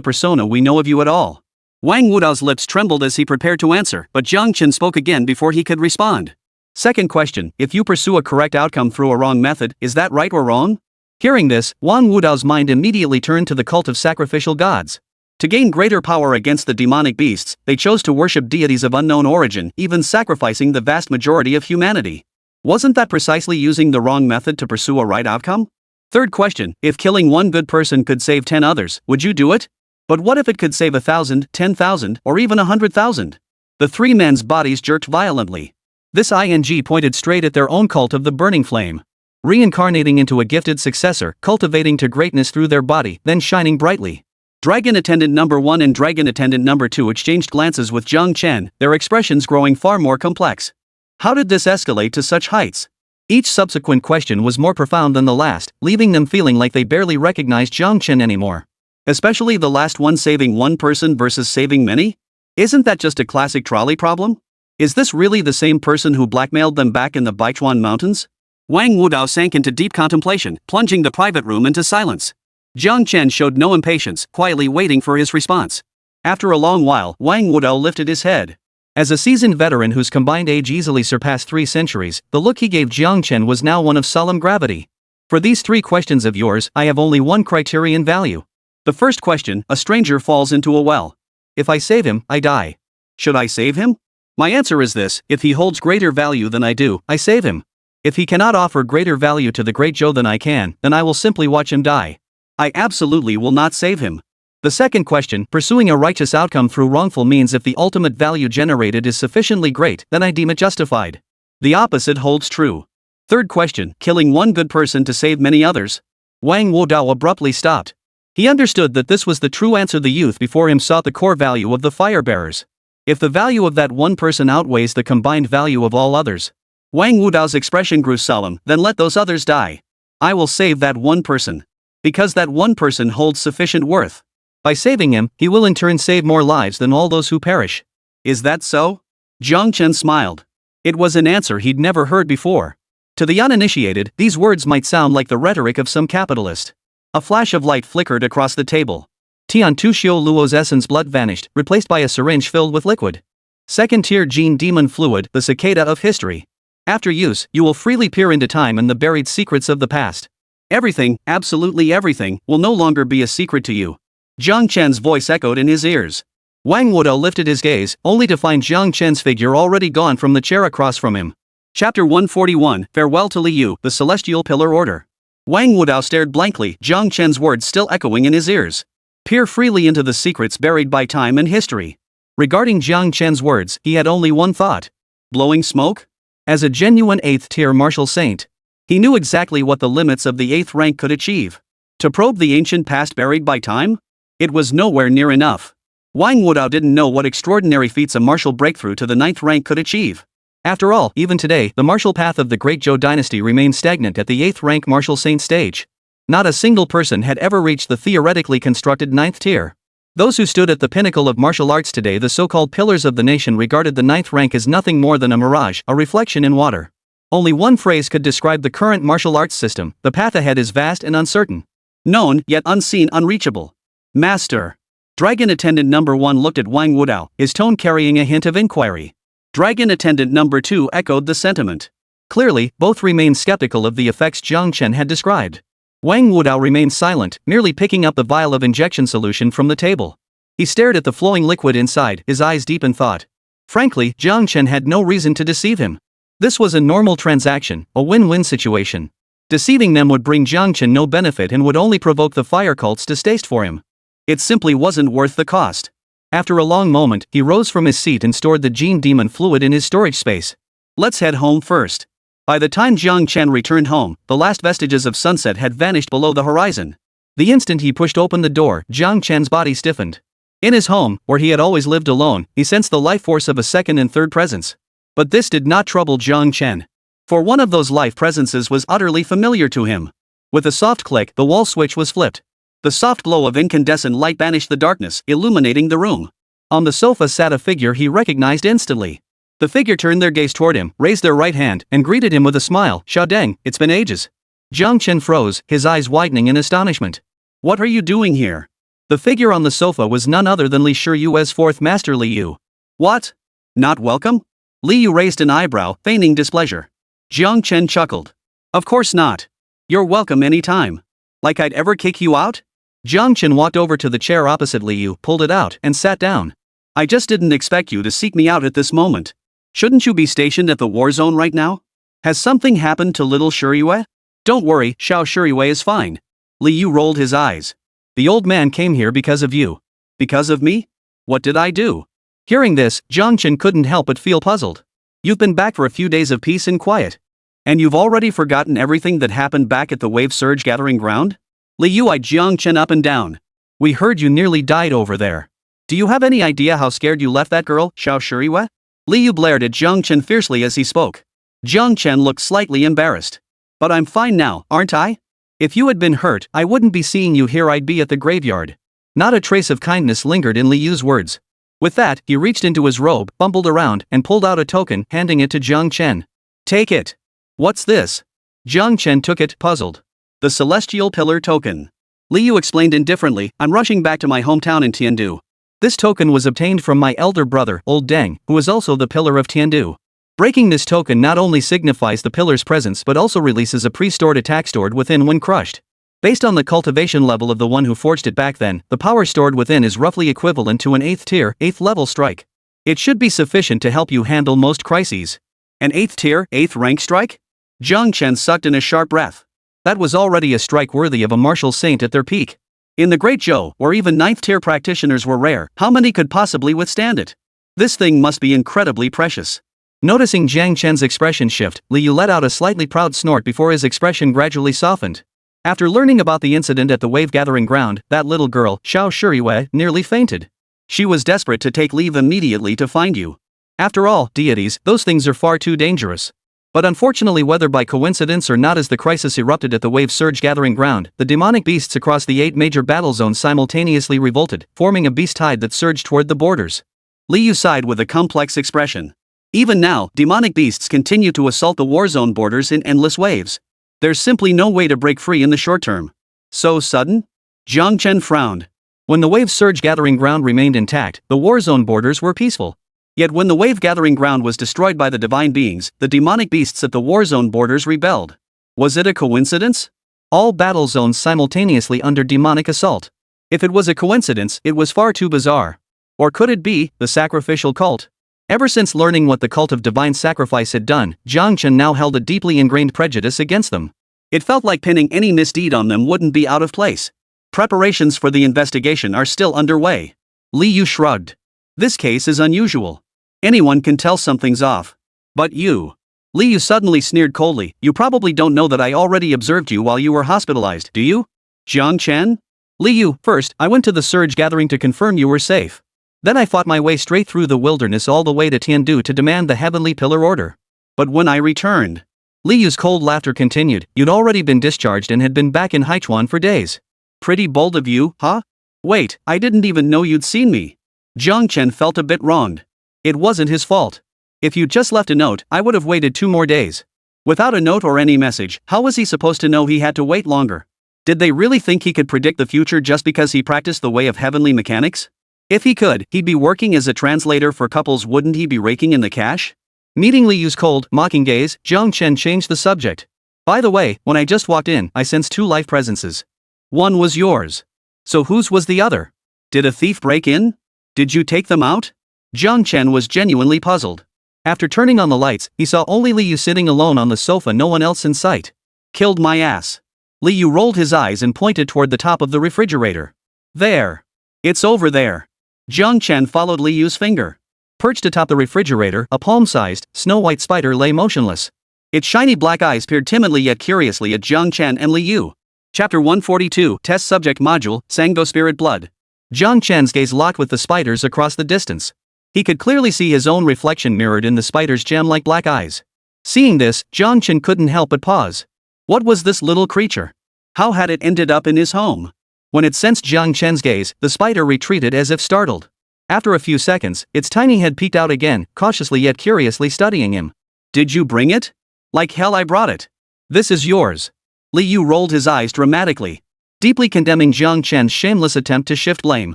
persona we know of you at all. Wang Wudao's lips trembled as he prepared to answer, but Jiang Chen spoke again before he could respond. Second question, if you pursue a correct outcome through a wrong method, is that right or wrong? Hearing this, Wang Wudao's mind immediately turned to the cult of sacrificial gods. To gain greater power against the demonic beasts, they chose to worship deities of unknown origin, even sacrificing the vast majority of humanity. Wasn't that precisely using the wrong method to pursue a right outcome? Third question, if killing one good person could save 10 others, would you do it? But what if it could save 1,000, 10,000, or even 100,000? The three men's bodies jerked violently. This ing pointed straight at their own cult of the burning flame. Reincarnating into a gifted successor, cultivating to greatness through their body, then shining brightly. Dragon Attendant number 1 and Dragon Attendant number 2 exchanged glances with Jiang Chen, their expressions growing far more complex. How did this escalate to such heights? Each subsequent question was more profound than the last, leaving them feeling like they barely recognized Jiang Chen anymore. Especially the last one, saving one person versus saving many? Isn't that just a classic trolley problem? Is this really the same person who blackmailed them back in the Baichuan Mountains? Wang Wudao sank into deep contemplation, plunging the private room into silence. Jiang Chen showed no impatience, quietly waiting for his response. After a long while, Wang Wudao lifted his head. As a seasoned veteran whose combined age easily surpassed 3 centuries, the look he gave Jiang Chen was now one of solemn gravity. For these 3 questions of yours, I have only one criterion value. The first question, a stranger falls into a well. If I save him, I die. Should I save him? My answer is this: if he holds greater value than I do, I save him. If he cannot offer greater value to the great Zhou than I can, then I will simply watch him die. I absolutely will not save him. The second question, pursuing a righteous outcome through wrongful means, if the ultimate value generated is sufficiently great, then I deem it justified. The opposite holds true. Third question, killing one good person to save many others. Wang Wudao abruptly stopped. He understood that this was the true answer. The youth before him sought the core value of the firebearers. If the value of that one person outweighs the combined value of all others. Wang Wudao's expression grew solemn. Then let those others die. I will save that one person. Because that one person holds sufficient worth. By saving him, he will in turn save more lives than all those who perish. Is that so? Jiang Chen smiled. It was an answer he'd never heard before. To the uninitiated, these words might sound like the rhetoric of some capitalist. A flash of light flickered across the table. Tian Tu Xiu Luo's essence blood vanished, replaced by a syringe filled with liquid. Second-tier gene demon fluid, the cicada of history. After use, you will freely peer into time and the buried secrets of the past. Everything, absolutely everything, will no longer be a secret to you. Jiang Chen's voice echoed in his ears. Wang Wudao lifted his gaze, only to find Jiang Chen's figure already gone from the chair across from him. Chapter 141, Farewell to Li Yu, the Celestial Pillar Order. Wang Wudao stared blankly, Jiang Chen's words still echoing in his ears. Peer freely into the secrets buried by time and history. Regarding Jiang Chen's words, he had only one thought. Blowing smoke? As a genuine 8th-tier martial saint, he knew exactly what the limits of the 8th rank could achieve. To probe the ancient past buried by time? It was nowhere near enough. Wang Wudao didn't know what extraordinary feats a martial breakthrough to the 9th rank could achieve. After all, even today, the martial path of the Great Zhou dynasty remained stagnant at the 8th rank martial saint stage. Not a single person had ever reached the theoretically constructed 9th tier. Those who stood at the pinnacle of martial arts today, the so-called pillars of the nation, regarded the 9th rank as nothing more than a mirage, a reflection in water. Only one phrase could describe the current martial arts system: the path ahead is vast and uncertain. Known, yet unseen, unreachable. Master. Dragon Attendant number 1 looked at Wang Wudao, his tone carrying a hint of inquiry. Dragon Attendant number 2 echoed the sentiment. Clearly, both remained skeptical of the effects Jiang Chen had described. Wang Wudao remained silent, merely picking up the vial of injection solution from the table. He stared at the flowing liquid inside, his eyes deep in thought. Frankly, Jiang Chen had no reason to deceive him. This was a normal transaction, a win-win situation. Deceiving them would bring Jiang Chen no benefit and would only provoke the fire cult's distaste for him. It simply wasn't worth the cost. After a long moment, he rose from his seat and stored the gene demon fluid in his storage space. Let's head home first. By the time Jiang Chen returned home, the last vestiges of sunset had vanished below the horizon. The instant he pushed open the door, Jiang Chen's body stiffened. In his home, where he had always lived alone, he sensed the life force of a second and third presence. But this did not trouble Jiang Chen. For one of those life presences was utterly familiar to him. With a soft click, the wall switch was flipped. The soft glow of incandescent light banished the darkness, illuminating the room. On the sofa sat a figure he recognized instantly. The figure turned their gaze toward him, raised their right hand, and greeted him with a smile. "Xiao Deng, it's been ages." Jiang Chen froze, his eyes widening in astonishment. "What are you doing here?" The figure on the sofa was none other than Li Shiyue's 4th master, Li Yu. "What? Not welcome?" Li Yu raised an eyebrow, feigning displeasure. Jiang Chen chuckled. "Of course not. You're welcome any time. Like I'd ever kick you out?" Jiang Chen walked over to the chair opposite Liu, pulled it out, and sat down. I just didn't expect you to seek me out at this moment. Shouldn't you be stationed at the war zone right now? Has something happened to little Shuriyue? Don't worry, Xiao Shuriyue is fine. Liu rolled his eyes. The old man came here because of you. Because of me? What did I do? Hearing this, Jiang Chen couldn't help but feel puzzled. You've been back for a few days of peace and quiet. And you've already forgotten everything that happened back at the wave surge gathering ground? Liu eyed Jiang Chen up and down. We heard you nearly died over there. Do you have any idea how scared you left that girl, Xiao Shuriyue? Liu blared at Jiang Chen fiercely as he spoke. Jiang Chen looked slightly embarrassed. But I'm fine now, aren't I? If you had been hurt, I wouldn't be seeing you here, I'd be at the graveyard. Not a trace of kindness lingered in Liu's words. With that, he reached into his robe, fumbled around, and pulled out a token, handing it to Jiang Chen. Take it. What's this? Jiang Chen took it, puzzled. The Celestial Pillar Token. Liu explained indifferently, I'm rushing back to my hometown in Tiandu. This token was obtained from my elder brother, Old Deng, who is also the Pillar of Tiandu. Breaking this token not only signifies the pillar's presence but also releases a pre-stored attack stored within when crushed. Based on the cultivation level of the one who forged it back then, the power stored within is roughly equivalent to an 8th tier, 8th level strike. It should be sufficient to help you handle most crises. An 8th tier, 8th rank strike? Jiang Chen sucked in a sharp breath. That was already a strike worthy of a martial saint at their peak. In the Great Zhou, where even 9th tier practitioners were rare, how many could possibly withstand it? This thing must be incredibly precious. Noticing Jiang Chen's expression shift, Liu let out a slightly proud snort before his expression gradually softened. After learning about the incident at the wave gathering ground, that little girl, Xiao Shuriyue, nearly fainted. She was desperate to take leave immediately to find you. After all, deities, those things are far too dangerous. But unfortunately, whether by coincidence or not, as the crisis erupted at the wave surge gathering ground, the demonic beasts across the 8 major battle zones simultaneously revolted, forming a beast tide that surged toward the borders. Liu sighed with a complex expression. Even now, demonic beasts continue to assault the war zone borders in endless waves. There's simply no way to break free in the short term. So sudden? Jiang Chen frowned. When the wave surge gathering ground remained intact, the war zone borders were peaceful. Yet when the wave gathering ground was destroyed by the divine beings, the demonic beasts at the war zone borders rebelled. Was it a coincidence? All battle zones simultaneously under demonic assault. If it was a coincidence, it was far too bizarre. Or could it be the sacrificial cult? Ever since learning what the cult of divine sacrifice had done, Jiang Chen now held a deeply ingrained prejudice against them. It felt like pinning any misdeed on them wouldn't be out of place. Preparations for the investigation are still underway. Liu shrugged. This case is unusual. Anyone can tell something's off. But you. Liu suddenly sneered coldly, you probably don't know that I already observed you while you were hospitalized, do you? Jiang Chen? Liu, first, I went to the surge gathering to confirm you were safe. Then I fought my way straight through the wilderness all the way to Tiandu to demand the Heavenly Pillar Order. But when I returned, Liu's cold laughter continued, you'd already been discharged and had been back in Haichuan for days. Pretty bold of you, huh? Wait, I didn't even know you'd seen me. Jiang Chen felt a bit wronged. It wasn't his fault. If you'd just left a note, I would have waited 2 more days. Without a note or any message, how was he supposed to know he had to wait longer? Did they really think he could predict the future just because he practiced the way of heavenly mechanics? If he could, he'd be working as a translator for couples, wouldn't he be raking in the cash? Meeting Liu's cold, mocking gaze, Jiang Chen changed the subject. By the way, when I just walked in, I sensed 2 life presences. One was yours. So whose was the other? Did a thief break in? Did you take them out? Jiang Chen was genuinely puzzled. After turning on the lights, he saw only Liu sitting alone on the sofa, no one else in sight. Killed my ass. Liu rolled his eyes and pointed toward the top of the refrigerator. There. It's over there. Jiang Chen followed Liu's finger. Perched atop the refrigerator, a palm-sized, snow-white spider lay motionless. Its shiny black eyes peered timidly yet curiously at Jiang Chen and Liu. Chapter 142, Test Subject Module, Sango Spirit Blood. Jiang Chen's gaze locked with the spider's across the distance. He could clearly see his own reflection mirrored in the spider's gem-like black eyes. Seeing this, Jiang Chen couldn't help but pause. What was this little creature? How had it ended up in his home? When it sensed Jiang Chen's gaze, the spider retreated as if startled. After a few seconds, its tiny head peeked out again, cautiously yet curiously studying him. Did you bring it? Like hell I brought it. This is yours. Liu rolled his eyes dramatically, deeply condemning Jiang Chen's shameless attempt to shift blame.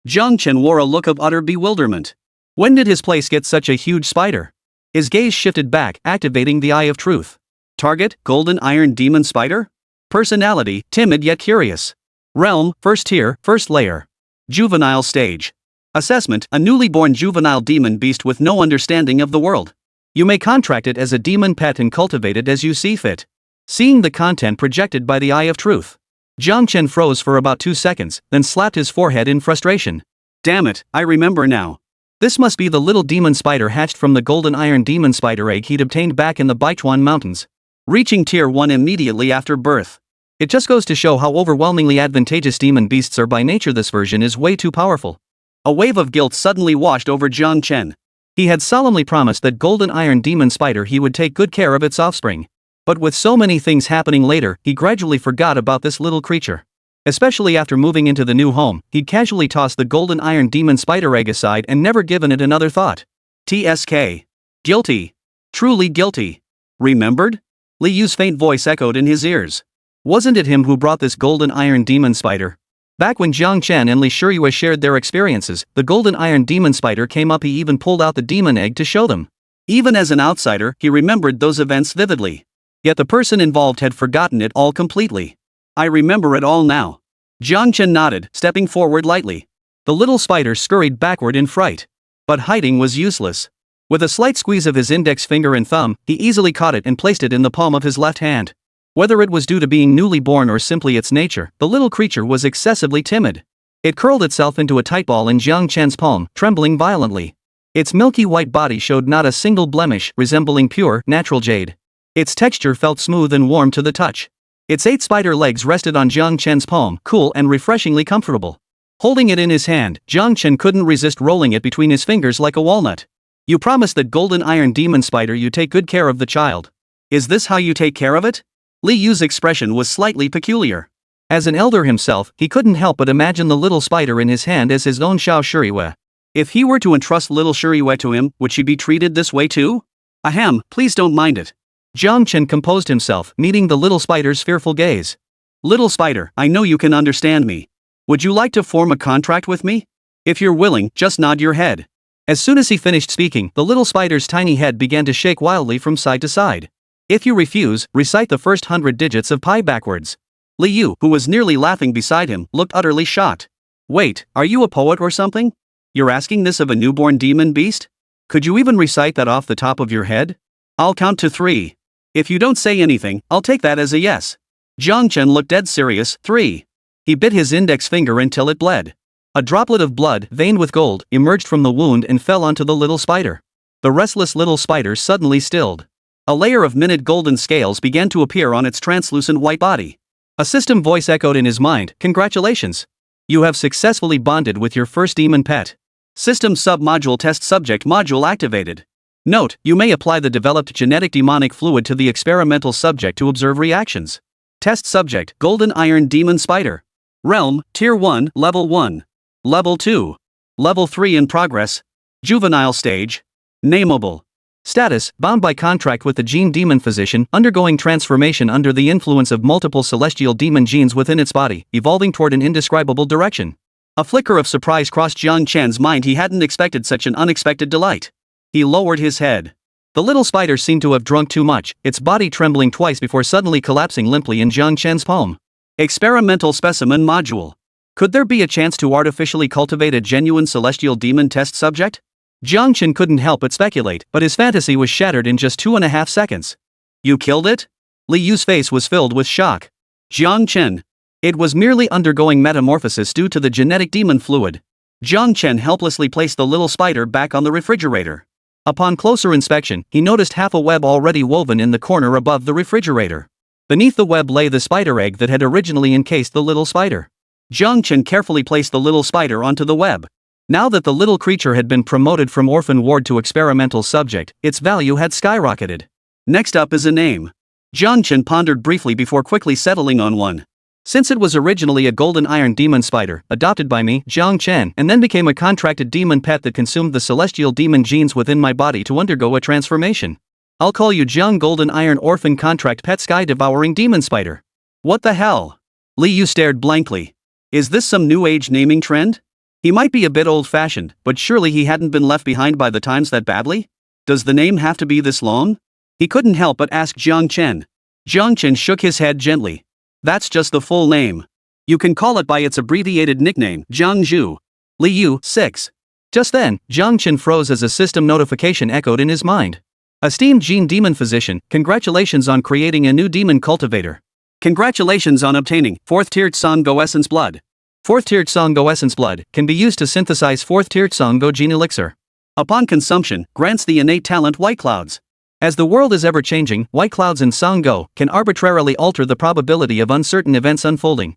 Jiang Chen wore a look of utter bewilderment. When did his place get such a huge spider? His gaze shifted back, activating the Eye of Truth. Target, Golden Iron Demon Spider? Personality, timid yet curious. Realm, first tier, first layer. Juvenile stage. Assessment, a newly born juvenile demon beast with no understanding of the world. You may contract it as a demon pet and cultivate it as you see fit. Seeing the content projected by the eye of truth. Jiang Chen froze for about 2 seconds, then slapped his forehead in frustration. Damn it, I remember now. This must be the little demon spider hatched from the golden iron demon spider egg he'd obtained back in the Baichuan Mountains, reaching tier 1 immediately after birth. It just goes to show how overwhelmingly advantageous demon beasts are by nature. This version is way too powerful. A wave of guilt suddenly washed over Jiang Chen. He had solemnly promised that golden iron demon spider he would take good care of its offspring. But with so many things happening later, he gradually forgot about this little creature. Especially after moving into the new home, he'd casually tossed the golden iron demon spider egg aside and never given it another thought. TSK. Guilty. Truly guilty. Remembered? Li Yu's faint voice echoed in his ears. Wasn't it him who brought this golden iron demon spider? Back when Jiang Chen and Li Shiyue shared their experiences, the golden iron demon spider came up. He even pulled out the demon egg to show them. Even as an outsider, he remembered those events vividly. Yet the person involved had forgotten it all completely. I remember it all now. Jiang Chen nodded, stepping forward lightly. The little spider scurried backward in fright. But hiding was useless. With a slight squeeze of his index finger and thumb, he easily caught it and placed it in the palm of his left hand. Whether it was due to being newly born or simply its nature, the little creature was excessively timid. It curled itself into a tight ball in Jiang Chen's palm, trembling violently. Its milky white body showed not a single blemish, resembling pure, natural jade. Its texture felt smooth and warm to the touch. Its 8 spider legs rested on Jiang Chen's palm, cool and refreshingly comfortable. Holding it in his hand, Jiang Chen couldn't resist rolling it between his fingers like a walnut. You promised that golden iron demon spider you take good care of the child. Is this how you take care of it? Li Yu's expression was slightly peculiar. As an elder himself, he couldn't help but imagine the little spider in his hand as his own Xiao Shiriyue. If he were to entrust little Shiriyue to him, would she be treated this way too? Ahem, please don't mind it. Jiang Chen composed himself, meeting the little spider's fearful gaze. Little spider, I know you can understand me. Would you like to form a contract with me? If you're willing, just nod your head. As soon as he finished speaking, the little spider's tiny head began to shake wildly from side to side. If you refuse, recite the first 100 digits of pi backwards. Li Yu, who was nearly laughing beside him, looked utterly shocked. Wait, are you a poet or something? You're asking this of a newborn demon beast? Could you even recite that off the top of your head? I'll count to 3. If you don't say anything, I'll take that as a yes. Jiang Chen looked dead serious. 3. He bit his index finger until it bled. A droplet of blood, veined with gold, emerged from the wound and fell onto the little spider. The restless little spider suddenly stilled. A layer of minute golden scales began to appear on its translucent white body. A system voice echoed in his mind, congratulations. You have successfully bonded with your first demon pet. System sub-module test subject module activated. Note, you may apply the developed genetic demonic fluid to the experimental subject to observe reactions. Test subject, golden iron demon spider. Realm, tier 1, level 1. Level 2. Level 3 in progress. Juvenile stage. Nameable. Status, bound by contract with the gene demon physician, undergoing transformation under the influence of multiple celestial demon genes within its body, evolving toward an indescribable direction. A flicker of surprise crossed Jiang Chen's mind. He hadn't expected such an unexpected delight. He lowered his head. The little spider seemed to have drunk too much, its body trembling twice before suddenly collapsing limply in Jiang Chen's palm. Experimental specimen module. Could there be a chance to artificially cultivate a genuine celestial demon test subject? Jiang Chen couldn't help but speculate, but his fantasy was shattered in just 2.5 seconds. You killed it? Li Yu's face was filled with shock. Jiang Chen. It was merely undergoing metamorphosis due to the genetic demon fluid. Jiang Chen helplessly placed the little spider back on the refrigerator. Upon closer inspection, he noticed half a web already woven in the corner above the refrigerator. Beneath the web lay the spider egg that had originally encased the little spider. Jiang Chen carefully placed the little spider onto the web. Now that the little creature had been promoted from orphan ward to experimental subject, its value had skyrocketed. Next up is a name. Jiang Chen pondered briefly before quickly settling on one. Since it was originally a golden iron demon spider, adopted by me, Jiang Chen, and then became a contracted demon pet that consumed the celestial demon genes within my body to undergo a transformation. I'll call you Jiang Golden Iron Orphan Contract Pet Sky-Devouring Demon Spider. What the hell? Li Yu stared blankly. Is this some new age naming trend? He might be a bit old-fashioned, but surely he hadn't been left behind by the times that badly? Does the name have to be this long? He couldn't help but ask Jiang Chen. Jiang Chen shook his head gently. That's just the full name. You can call it by its abbreviated nickname, Jiangzhu. Liu, 6. Just then, Jiang Chen froze as a system notification echoed in his mind. Esteemed Gene Demon Physician, congratulations on creating a new demon cultivator. Congratulations on obtaining 4th tiered Sanggo Essence Blood. 4th tiered Sanggo Essence Blood can be used to synthesize 4th tiered Sanggo Gene Elixir. Upon consumption, grants the innate talent White Clouds. As the world is ever changing, White Clouds in Sanggo can arbitrarily alter the probability of uncertain events unfolding.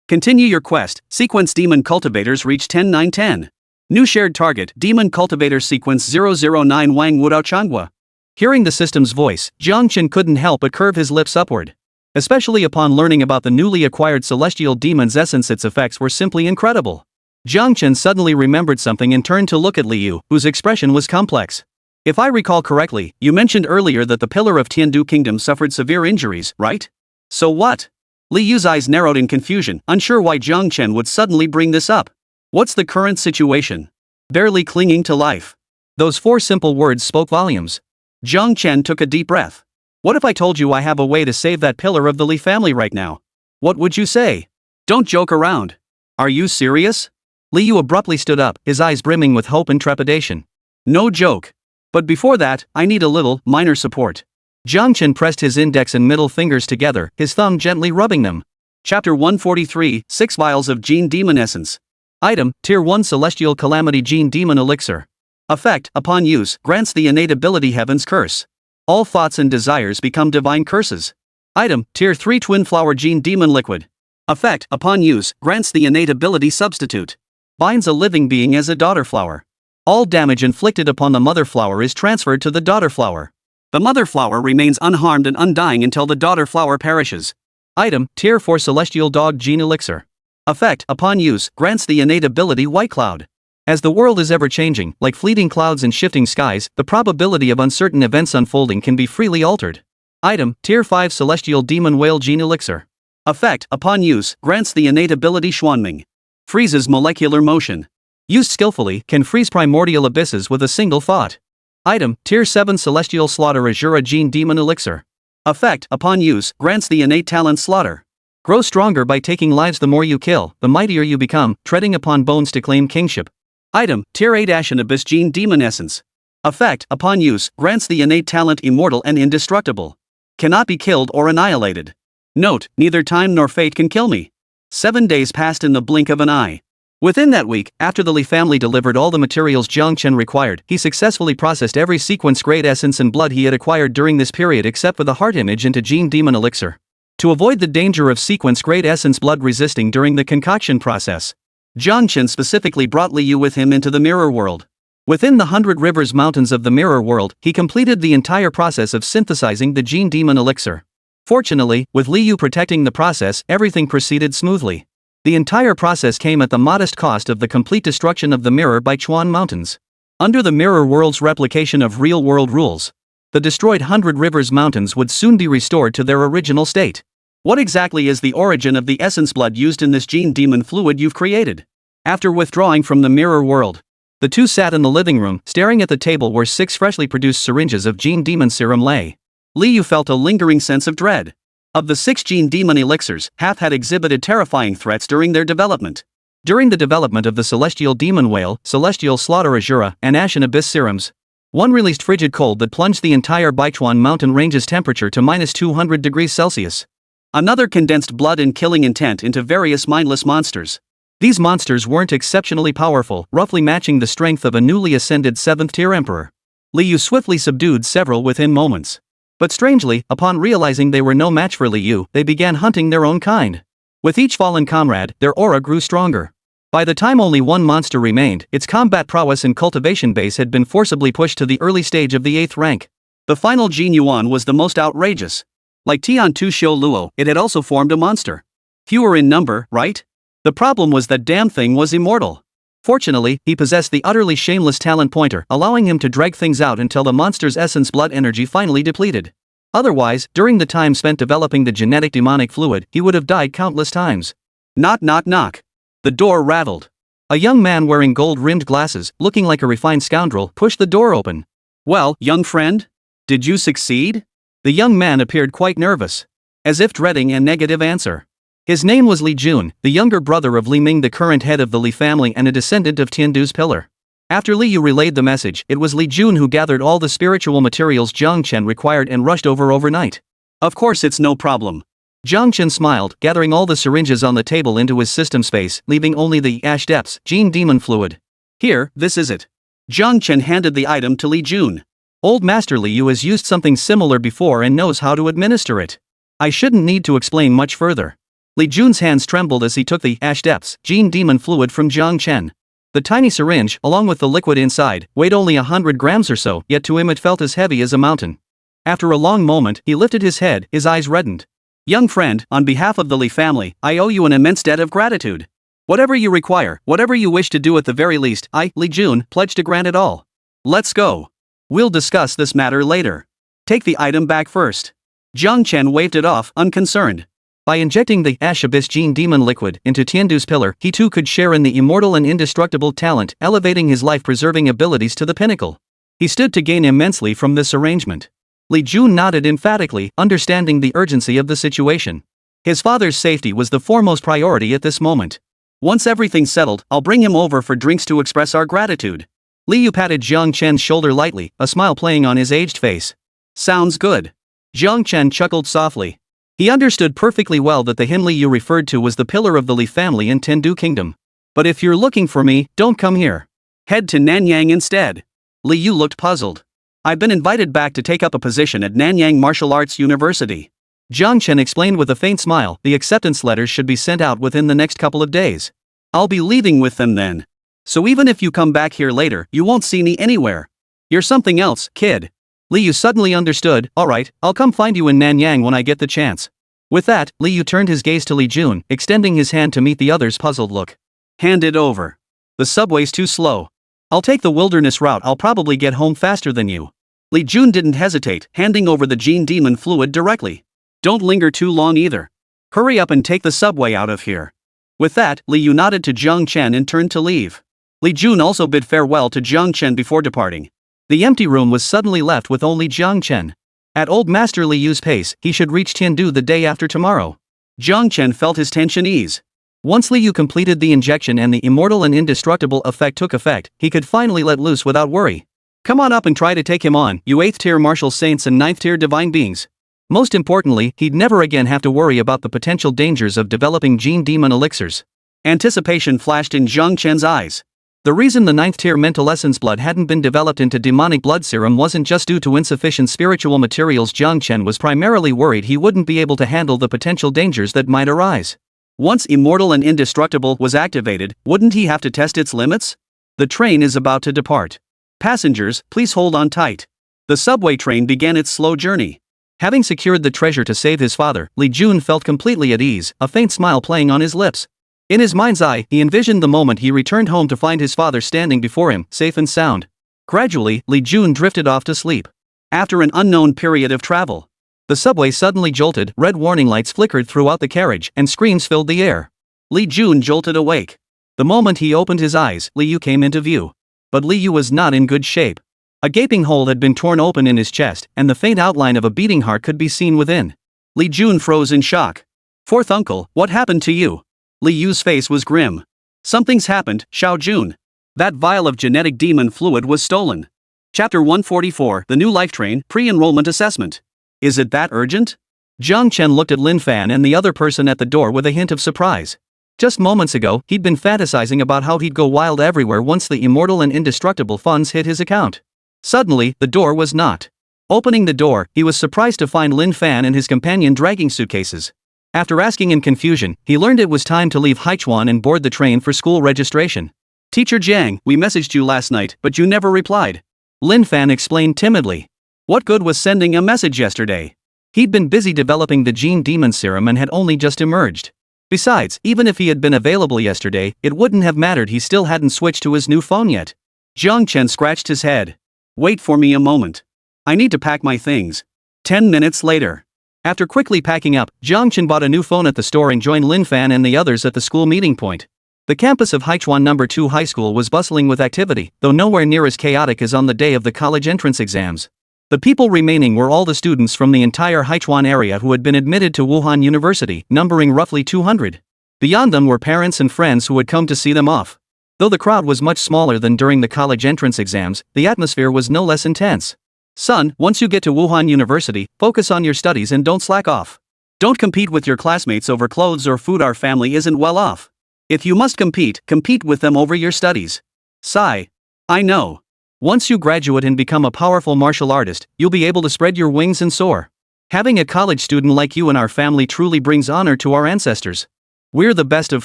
Continue your quest. Sequence Demon Cultivators reach 10-9-10. New shared target, Demon Cultivator Sequence 009 Wang Wudao Changhua. Hearing the system's voice, Jiang Chen couldn't help but curve his lips upward. Especially upon learning about the newly acquired celestial demon's essence, its effects were simply incredible. Jiang Chen suddenly remembered something and turned to look at Liu, whose expression was complex. If I recall correctly, you mentioned earlier that the pillar of Tiandu Kingdom suffered severe injuries, right? So what? Liu's eyes narrowed in confusion, unsure why Jiang Chen would suddenly bring this up. What's the current situation? Barely clinging to life. Those 4 simple words spoke volumes. Jiang Chen took a deep breath. What if I told you I have a way to save that pillar of the Li family right now? What would you say? Don't joke around. Are you serious? Liu abruptly stood up, his eyes brimming with hope and trepidation. No joke. But before that, I need a little, minor support. Jiang Chen pressed his index and middle fingers together, his thumb gently rubbing them. Chapter 143, 6 Vials of Gene Demon Essence. Item, Tier 1 Celestial Calamity Gene Demon Elixir. Effect, upon use, grants the innate ability Heaven's Curse. All thoughts and desires become divine curses. Item, Tier 3 Twin Flower Gene Demon Liquid. Effect, upon use, grants the innate ability Substitute. Binds a living being as a daughter flower. All damage inflicted upon the mother flower is transferred to the daughter flower. The mother flower remains unharmed and undying until the daughter flower perishes. Item, Tier 4 Celestial Dog Gene Elixir. Effect, upon use, grants the innate ability White Cloud. As the world is ever changing, like fleeting clouds and shifting skies, the probability of uncertain events unfolding can be freely altered. Item, Tier 5 Celestial Demon Whale Gene Elixir. Effect, upon use, grants the innate ability Xuanming. Freezes molecular motion. Used skillfully, can freeze primordial abysses with a single thought. Item, Tier 7 Celestial Slaughter Azura Gene Demon Elixir. Effect, upon use, grants the innate talent Slaughter. Grow stronger by taking lives. The more you kill, the mightier you become, treading upon bones to claim kingship. Item, Tier 8 Ashen Abyss Gene Demon Essence. Effect, upon use, grants the innate talent Immortal and Indestructible. Cannot be killed or annihilated. Note, neither time nor fate can kill me. 7 days passed in the blink of an eye. Within that week, after the Li family delivered all the materials Jiang Chen required, he successfully processed every sequence-grade essence and blood he had acquired during this period except for the heart image into Gene Demon Elixir. To avoid the danger of sequence-grade essence blood resisting during the concoction process, Jiang Chen specifically brought Liu with him into the mirror world. Within the 100 Rivers Mountains of the mirror world, he completed the entire process of synthesizing the Gene Demon Elixir. Fortunately, with Liu protecting the process, everything proceeded smoothly. The entire process came at the modest cost of the complete destruction of the mirror by Chuan Mountains. Under the mirror world's replication of real-world rules, the destroyed 100 Rivers Mountains would soon be restored to their original state. What exactly is the origin of the essence blood used in this gene demon fluid you've created? After withdrawing from the mirror world, the two sat in the living room, staring at the table where 6 freshly produced syringes of gene demon serum lay. Liu felt a lingering sense of dread. Of the 6 gene demon elixirs, half had exhibited terrifying threats during their development. During the development of the Celestial Demon Whale, Celestial Slaughter Azura, and Ashen Abyss serums, one released frigid cold that plunged the entire Baichuan mountain range's temperature to -200 degrees Celsius. Another condensed blood and killing intent into various mindless monsters. These monsters weren't exceptionally powerful, roughly matching the strength of a newly ascended 7th-tier emperor. Liu swiftly subdued several within moments. But strangely, upon realizing they were no match for Liu, they began hunting their own kind. With each fallen comrade, their aura grew stronger. By the time only one monster remained, its combat prowess and cultivation base had been forcibly pushed to the early stage of the 8th rank. The final Jin Yuan was the most outrageous. Like Tian Tu Xiu Luo, it had also formed a monster. Fewer in number, right? The problem was that damn thing was immortal. Fortunately, he possessed the utterly shameless talent pointer, allowing him to drag things out until the monster's essence blood energy finally depleted. Otherwise, during the time spent developing the genetic demonic fluid, he would have died countless times. Knock knock knock. The door rattled. A young man wearing gold-rimmed glasses, looking like a refined scoundrel, pushed the door open. "Well, young friend? Did you succeed?" The young man appeared quite nervous, as if dreading a negative answer. His name was Li Jun, the younger brother of Li Ming, the current head of the Li family and a descendant of Tiandu's pillar. After Li Yu relayed the message, it was Li Jun who gathered all the spiritual materials Jiang Chen required and rushed over overnight. Of course it's no problem. Jiang Chen smiled, gathering all the syringes on the table into his system space, leaving only the ash depths, gene demon fluid. Here, this is it. Jiang Chen handed the item to Li Jun. Old Master Li Yu has used something similar before and knows how to administer it. I shouldn't need to explain much further. Li Jun's hands trembled as he took the ash depths, gene demon fluid from Jiang Chen. The tiny syringe, along with the liquid inside, weighed only 100 grams or so, yet to him it felt as heavy as a mountain. After a long moment, he lifted his head, his eyes reddened. Young friend, on behalf of the Li family, I owe you an immense debt of gratitude. Whatever you require, whatever you wish to do at the very least, I, Li Jun, pledge to grant it all. Let's go. We'll discuss this matter later. Take the item back first. Jiang Chen waved it off, unconcerned. By injecting the Ash Abyss Gene Demon liquid into Tiandu's pillar, he too could share in the immortal and indestructible talent, elevating his life-preserving abilities to the pinnacle. He stood to gain immensely from this arrangement. Li Jun nodded emphatically, understanding the urgency of the situation. His father's safety was the foremost priority at this moment. Once everything's settled, I'll bring him over for drinks to express our gratitude. Li Yu patted Jiang Chen's shoulder lightly, a smile playing on his aged face. Sounds good. Jiang Chen chuckled softly. He understood perfectly well that the him Li Yu referred to was the pillar of the Li family in Tiandu Kingdom. But if you're looking for me, don't come here. Head to Nanyang instead. Li Yu looked puzzled. I've been invited back to take up a position at Nanyang Martial Arts University. Jiang Chen explained with a faint smile, the acceptance letters should be sent out within the next couple of days. I'll be leaving with them then. So even if you come back here later, you won't see me anywhere. You're something else, kid. Li Yu suddenly understood. Alright, I'll come find you in Nanyang when I get the chance. With that, Li Yu turned his gaze to Li Jun, extending his hand to meet the other's puzzled look. Hand it over. The subway's too slow. I'll take the wilderness route, I'll probably get home faster than you. Li Jun didn't hesitate, handing over the gene demon fluid directly. Don't linger too long either. Hurry up and take the subway out of here. With that, Li Yu nodded to Jiang Chen and turned to leave. Li Jun also bid farewell to Jiang Chen before departing. The empty room was suddenly left with only Jiang Chen. At old Master Li Yu's pace, he should reach Tiandu the day after tomorrow. Jiang Chen felt his tension ease. Once Li Yu completed the injection and the immortal and indestructible effect took effect, he could finally let loose without worry. Come on up and try to take him on, you 8th tier martial saints and 9th tier divine beings. Most importantly, he'd never again have to worry about the potential dangers of developing gene demon elixirs. Anticipation flashed in Jiang Chen's eyes. The reason the 9th tier mental essence blood hadn't been developed into demonic blood serum wasn't just due to insufficient spiritual materials. Jiang Chen was primarily worried he wouldn't be able to handle the potential dangers that might arise. Once immortal and indestructible was activated, wouldn't he have to test its limits? The train is about to depart. Passengers, please hold on tight. The subway train began its slow journey. Having secured the treasure to save his father, Li Jun felt completely at ease, a faint smile playing on his lips. In his mind's eye, he envisioned the moment he returned home to find his father standing before him, safe and sound. Gradually, Li Jun drifted off to sleep. After an unknown period of travel, the subway suddenly jolted, red warning lights flickered throughout the carriage, and screams filled the air. Li Jun jolted awake. The moment he opened his eyes, Li Yu came into view. But Li Yu was not in good shape. A gaping hole had been torn open in his chest, and the faint outline of a beating heart could be seen within. Li Jun froze in shock. Fourth uncle, what happened to you? Li Yu's face was grim. Something's happened, Xiao Jun. That vial of genetic demon fluid was stolen. Chapter 144, The New Life Train, Pre-Enrollment Assessment. Is it that urgent? Jiang Chen looked at Lin Fan and the other person at the door with a hint of surprise. Just moments ago, he'd been fantasizing about how he'd go wild everywhere once the immortal and indestructible funds hit his account. Suddenly, the door was knocked. Opening the door, he was surprised to find Lin Fan and his companion dragging suitcases. After asking in confusion, he learned it was time to leave Haichuan and board the train for school registration. Teacher Jiang, we messaged you last night, but you never replied. Lin Fan explained timidly. What good was sending a message yesterday? He'd been busy developing the gene demon serum and had only just emerged. Besides, even if he had been available yesterday, it wouldn't have mattered, he still hadn't switched to his new phone yet. Jiang Chen scratched his head. Wait for me a moment. I need to pack my things. 10 minutes later. After quickly packing up, Jiang Chen bought a new phone at the store and joined Lin Fan and the others at the school meeting point. The campus of Haichuan No. 2 High School was bustling with activity, though nowhere near as chaotic as on the day of the college entrance exams. The people remaining were all the students from the entire Haichuan area who had been admitted to Wuhan University, numbering roughly 200. Beyond them were parents and friends who had come to see them off. Though the crowd was much smaller than during the college entrance exams, the atmosphere was no less intense. Son, once you get to Wuhan University, focus on your studies and don't slack off. Don't compete with your classmates over clothes or food. Our family isn't well off. If you must compete, compete with them over your studies. Sigh. I know. Once you graduate and become a powerful martial artist, you'll be able to spread your wings and soar. Having a college student like you in our family truly brings honor to our ancestors. We're the best of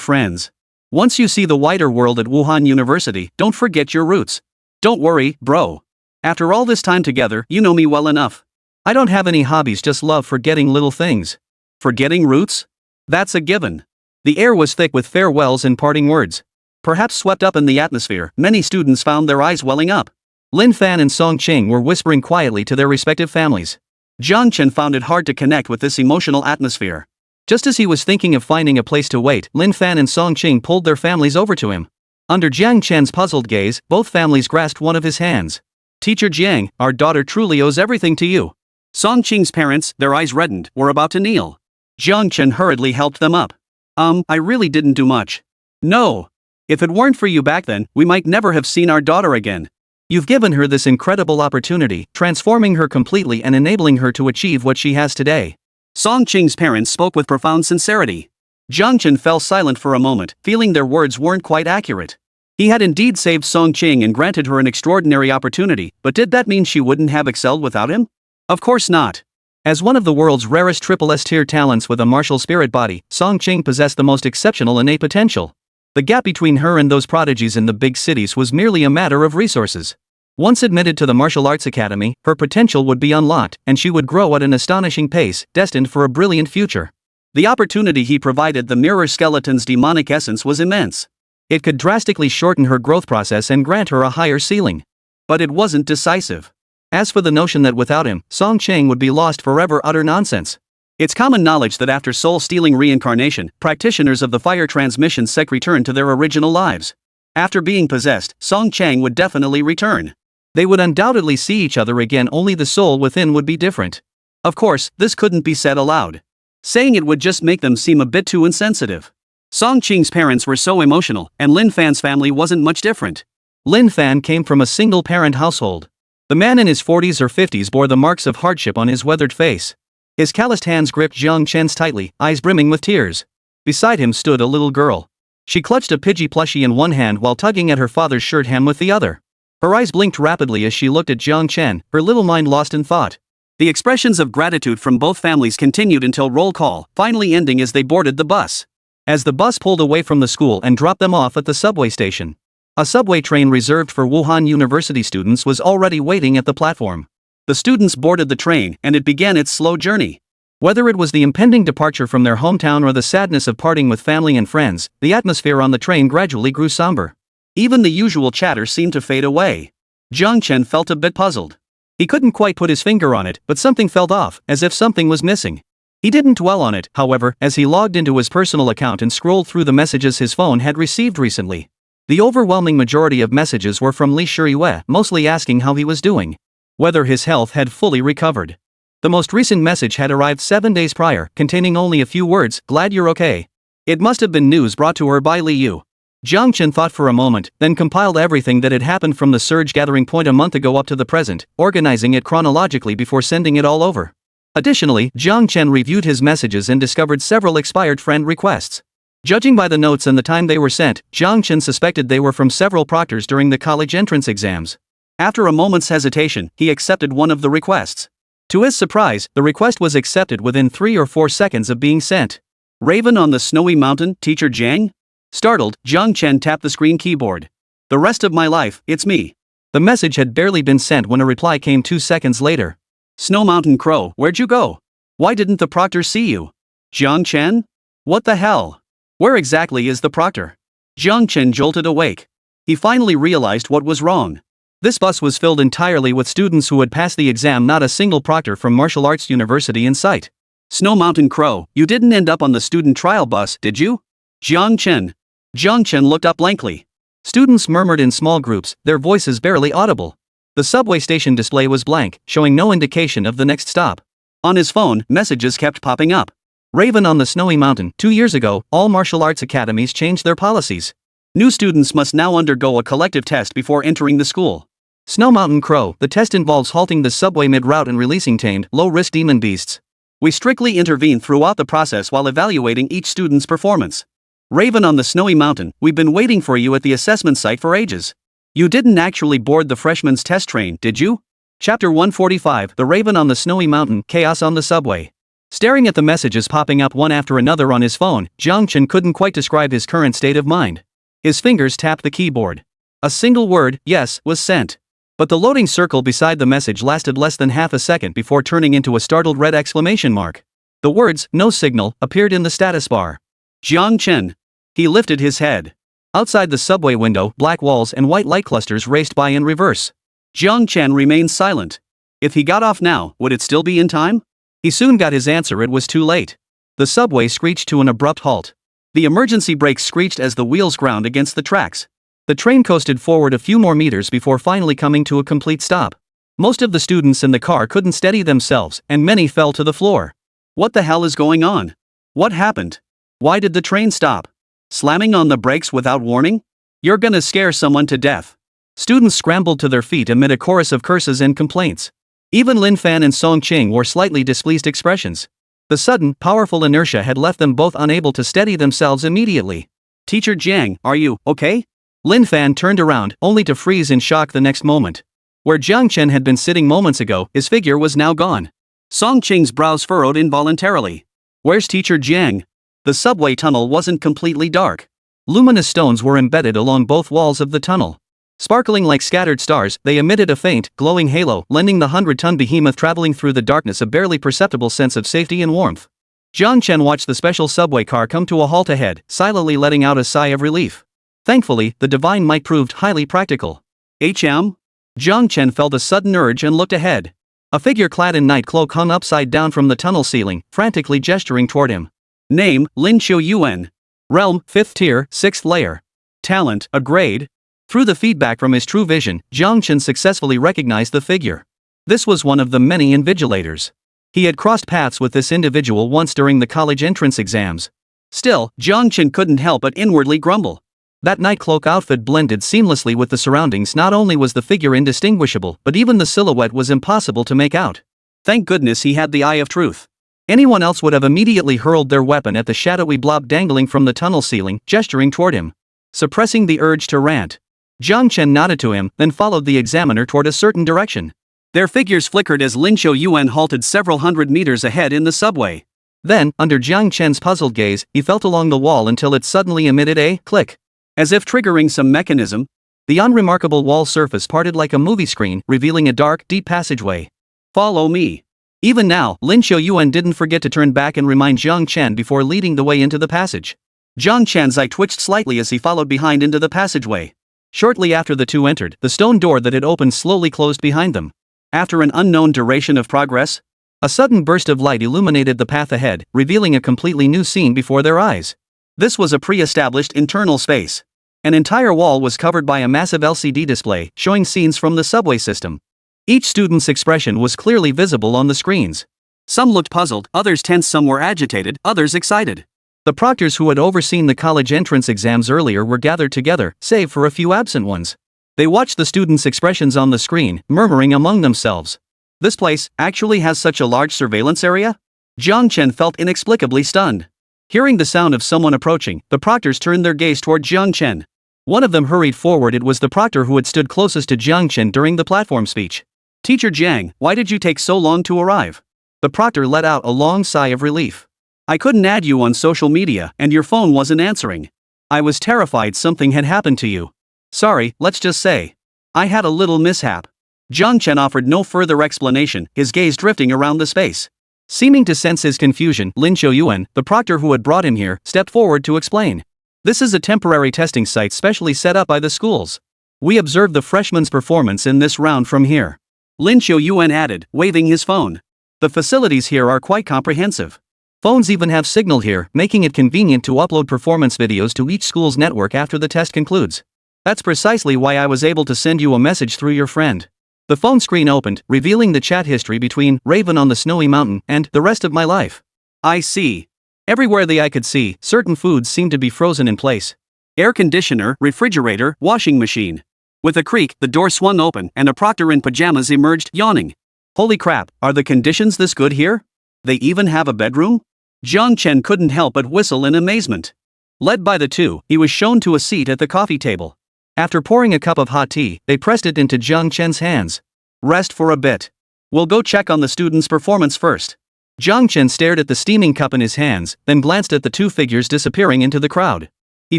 friends. Once you see the wider world at Wuhan University, don't forget your roots. Don't worry, bro. After all this time together, you know me well enough. I don't have any hobbies, just love forgetting little things. Forgetting roots? That's a given. The air was thick with farewells and parting words. Perhaps swept up in the atmosphere, many students found their eyes welling up. Lin Fan and Song Qing were whispering quietly to their respective families. Jiang Chen found it hard to connect with this emotional atmosphere. Just as he was thinking of finding a place to wait, Lin Fan and Song Qing pulled their families over to him. Under Jiang Chen's puzzled gaze, both families grasped one of his hands. Teacher Jiang, our daughter truly owes everything to you. Song Qing's parents, their eyes reddened, were about to kneel. Jiang Chen hurriedly helped them up. I really didn't do much. No. If it weren't for you back then, we might never have seen our daughter again. You've given her this incredible opportunity, transforming her completely and enabling her to achieve what she has today. Song Qing's parents spoke with profound sincerity. Jiang Chen fell silent for a moment, feeling their words weren't quite accurate. He had indeed saved Song Qing and granted her an extraordinary opportunity, but did that mean she wouldn't have excelled without him? Of course not. As one of the world's rarest triple S-tier talents with a martial spirit body, Song Qing possessed the most exceptional innate potential. The gap between her and those prodigies in the big cities was merely a matter of resources. Once admitted to the martial arts academy, her potential would be unlocked, and she would grow at an astonishing pace, destined for a brilliant future. The opportunity he provided the mirror skeleton's demonic essence was immense. It could drastically shorten her growth process and grant her a higher ceiling. But it wasn't decisive. As for the notion that without him, Song Qing would be lost forever, utter nonsense. It's common knowledge that after soul-stealing reincarnation, practitioners of the fire transmission sect return to their original lives. After being possessed, Song Qing would definitely return. They would undoubtedly see each other again, only the soul within would be different. Of course, this couldn't be said aloud. Saying it would just make them seem a bit too insensitive. Song Qing's parents were so emotional, and Lin Fan's family wasn't much different. Lin Fan came from a single-parent household. The man in his 40s or 50s bore the marks of hardship on his weathered face. His calloused hands gripped Jiang Chen's tightly, eyes brimming with tears. Beside him stood a little girl. She clutched a Pidgey plushie in one hand while tugging at her father's shirt hem with the other. Her eyes blinked rapidly as she looked at Jiang Chen, her little mind lost in thought. The expressions of gratitude from both families continued until roll call, finally ending as they boarded the bus. As the bus pulled away from the school and dropped them off at the subway station. A subway train reserved for Wuhan University students was already waiting at the platform. The students boarded the train, and it began its slow journey. Whether it was the impending departure from their hometown or the sadness of parting with family and friends, the atmosphere on the train gradually grew somber. Even the usual chatter seemed to fade away. Jiang Chen felt a bit puzzled. He couldn't quite put his finger on it, but something felt off, as if something was missing. He didn't dwell on it, however, as he logged into his personal account and scrolled through the messages his phone had received recently. The overwhelming majority of messages were from Li Shiyue, mostly asking how he was doing. Whether his health had fully recovered. The most recent message had arrived 7 days prior, containing only a few words, "Glad you're okay." It must have been news brought to her by Li Yu. Jiang Chen thought for a moment, then compiled everything that had happened from the surge gathering point a month ago up to the present, organizing it chronologically before sending it all over. Additionally, Jiang Chen reviewed his messages and discovered several expired friend requests. Judging by the notes and the time they were sent, Jiang Chen suspected they were from several proctors during the college entrance exams. After a moment's hesitation, he accepted one of the requests. To his surprise, the request was accepted within 3 or 4 seconds of being sent. Raven on the snowy mountain, Teacher Jiang? Startled, Jiang Chen tapped the screen keyboard. The rest of my life, it's me. The message had barely been sent when a reply came 2 seconds later. Snow Mountain Crow, where'd you go? Why didn't the proctor see you? Jiang Chen? What the hell? Where exactly is the proctor? Jiang Chen jolted awake. He finally realized what was wrong. This bus was filled entirely with students who had passed the exam, not a single proctor from Martial Arts University in sight. Snow Mountain Crow, you didn't end up on the student trial bus, did you? Jiang Chen. Jiang Chen looked up blankly. Students murmured in small groups, their voices barely audible. The subway station display was blank, showing no indication of the next stop. On his phone, messages kept popping up. Raven on the snowy mountain. 2 years ago, all martial arts academies changed their policies. New students must now undergo a collective test before entering the school. Snow Mountain Crow. The test involves halting the subway mid-route and releasing tamed, low-risk demon beasts. We strictly intervene throughout the process while evaluating each student's performance. Raven on the snowy mountain. We've been waiting for you at the assessment site for ages. You didn't actually board the freshman's test train, did you? Chapter 145. The Raven on the Snowy Mountain. Chaos on the subway. Staring at the messages popping up one after another on his phone, Jiang Chen couldn't quite describe his current state of mind. His fingers tapped the keyboard. A single word, yes, was sent. But the loading circle beside the message lasted less than half a second before turning into a startled red exclamation mark. The words, "no signal," appeared in the status bar. Jiang Chen. He lifted his head. Outside the subway window, black walls and white light clusters raced by in reverse. Jiang Chen remained silent. If he got off now, would it still be in time? He soon got his answer. It was too late. The subway screeched to an abrupt halt. The emergency brakes screeched as the wheels ground against the tracks. The train coasted forward a few more meters before finally coming to a complete stop. Most of the students in the car couldn't steady themselves, and many fell to the floor. What the hell is going on? What happened? Why did the train stop? Slamming on the brakes without warning? You're gonna scare someone to death. Students scrambled to their feet amid a chorus of curses and complaints. Even Lin Fan and Song Qing wore slightly displeased expressions. The sudden, powerful inertia had left them both unable to steady themselves immediately. Teacher Jiang, are you okay? Lin Fan turned around, only to freeze in shock the next moment. Where Jiang Chen had been sitting moments ago, his figure was now gone. Song Qing's brows furrowed involuntarily. Where's Teacher Jiang? The subway tunnel wasn't completely dark. Luminous stones were embedded along both walls of the tunnel. Sparkling like scattered stars, they emitted a faint, glowing halo, lending the 100-ton behemoth traveling through the darkness a barely perceptible sense of safety and warmth. Jiang Chen watched the special subway car come to a halt ahead, silently letting out a sigh of relief. Thankfully, the divine might proved highly practical. HM? Jiang Chen felt a sudden urge and looked ahead. A figure clad in night cloak hung upside down from the tunnel ceiling, frantically gesturing toward him. Name, Lin Qiu Yuan. Realm, 5th tier, 6th layer. Talent, a grade. Through the feedback from his true vision, Jiang Chen successfully recognized the figure. This was one of the many invigilators. He had crossed paths with this individual once during the college entrance exams. Still, Jiang Chen couldn't help but inwardly grumble. That night cloak outfit blended seamlessly with the surroundings. Not only was the figure indistinguishable, but even the silhouette was impossible to make out. Thank goodness he had the eye of truth. Anyone else would have immediately hurled their weapon at the shadowy blob dangling from the tunnel ceiling, gesturing toward him. Suppressing the urge to rant, Jiang Chen nodded to him, then followed the examiner toward a certain direction. Their figures flickered as Lin Qiu Yuan halted several hundred meters ahead in the subway. Then, under Jiang Chen's puzzled gaze, he felt along the wall until it suddenly emitted a click. As if triggering some mechanism, the unremarkable wall surface parted like a movie screen, revealing a dark, deep passageway. Follow me. Even now, Lin Qiu Yuan didn't forget to turn back and remind Jiang Chen before leading the way into the passage. Jiang Chen's eye twitched slightly as he followed behind into the passageway. Shortly after the two entered, the stone door that had opened slowly closed behind them. After an unknown duration of progress, a sudden burst of light illuminated the path ahead, revealing a completely new scene before their eyes. This was a pre-established internal space. An entire wall was covered by a massive LCD display, showing scenes from the subway system. Each student's expression was clearly visible on the screens. Some looked puzzled, others tense, some were agitated, others excited. The proctors who had overseen the college entrance exams earlier were gathered together, save for a few absent ones. They watched the students' expressions on the screen, murmuring among themselves. This place actually has such a large surveillance area? Jiang Chen felt inexplicably stunned. Hearing the sound of someone approaching, the proctors turned their gaze toward Jiang Chen. One of them hurried forward. It was the proctor who had stood closest to Jiang Chen during the platform speech. Teacher Jiang, why did you take so long to arrive? The proctor let out a long sigh of relief. I couldn't add you on social media, and your phone wasn't answering. I was terrified something had happened to you. Sorry, let's just say. I had a little mishap. Jiang Chen offered no further explanation, his gaze drifting around the space. Seeming to sense his confusion, Lin Qiu Yuan, the proctor who had brought him here, stepped forward to explain. This is a temporary testing site specially set up by the schools. We observe the freshmen's performance in this round from here. Lin Qiu Yuan added, waving his phone. The facilities here are quite comprehensive. Phones even have signal here, making it convenient to upload performance videos to each school's network after the test concludes. That's precisely why I was able to send you a message through your friend. The phone screen opened, revealing the chat history between Raven on the snowy mountain and the rest of my life. I see. Everywhere the eye could see, certain foods seemed to be frozen in place. Air conditioner, refrigerator, washing machine. With a creak, the door swung open and a proctor in pajamas emerged, yawning. Holy crap, are the conditions this good here? They even have a bedroom? Jiang Chen couldn't help but whistle in amazement. Led by the two, he was shown to a seat at the coffee table. After pouring a cup of hot tea, they pressed it into Jiang Chen's hands. Rest for a bit. We'll go check on the student's performance first. Jiang Chen stared at the steaming cup in his hands, then glanced at the two figures disappearing into the crowd. He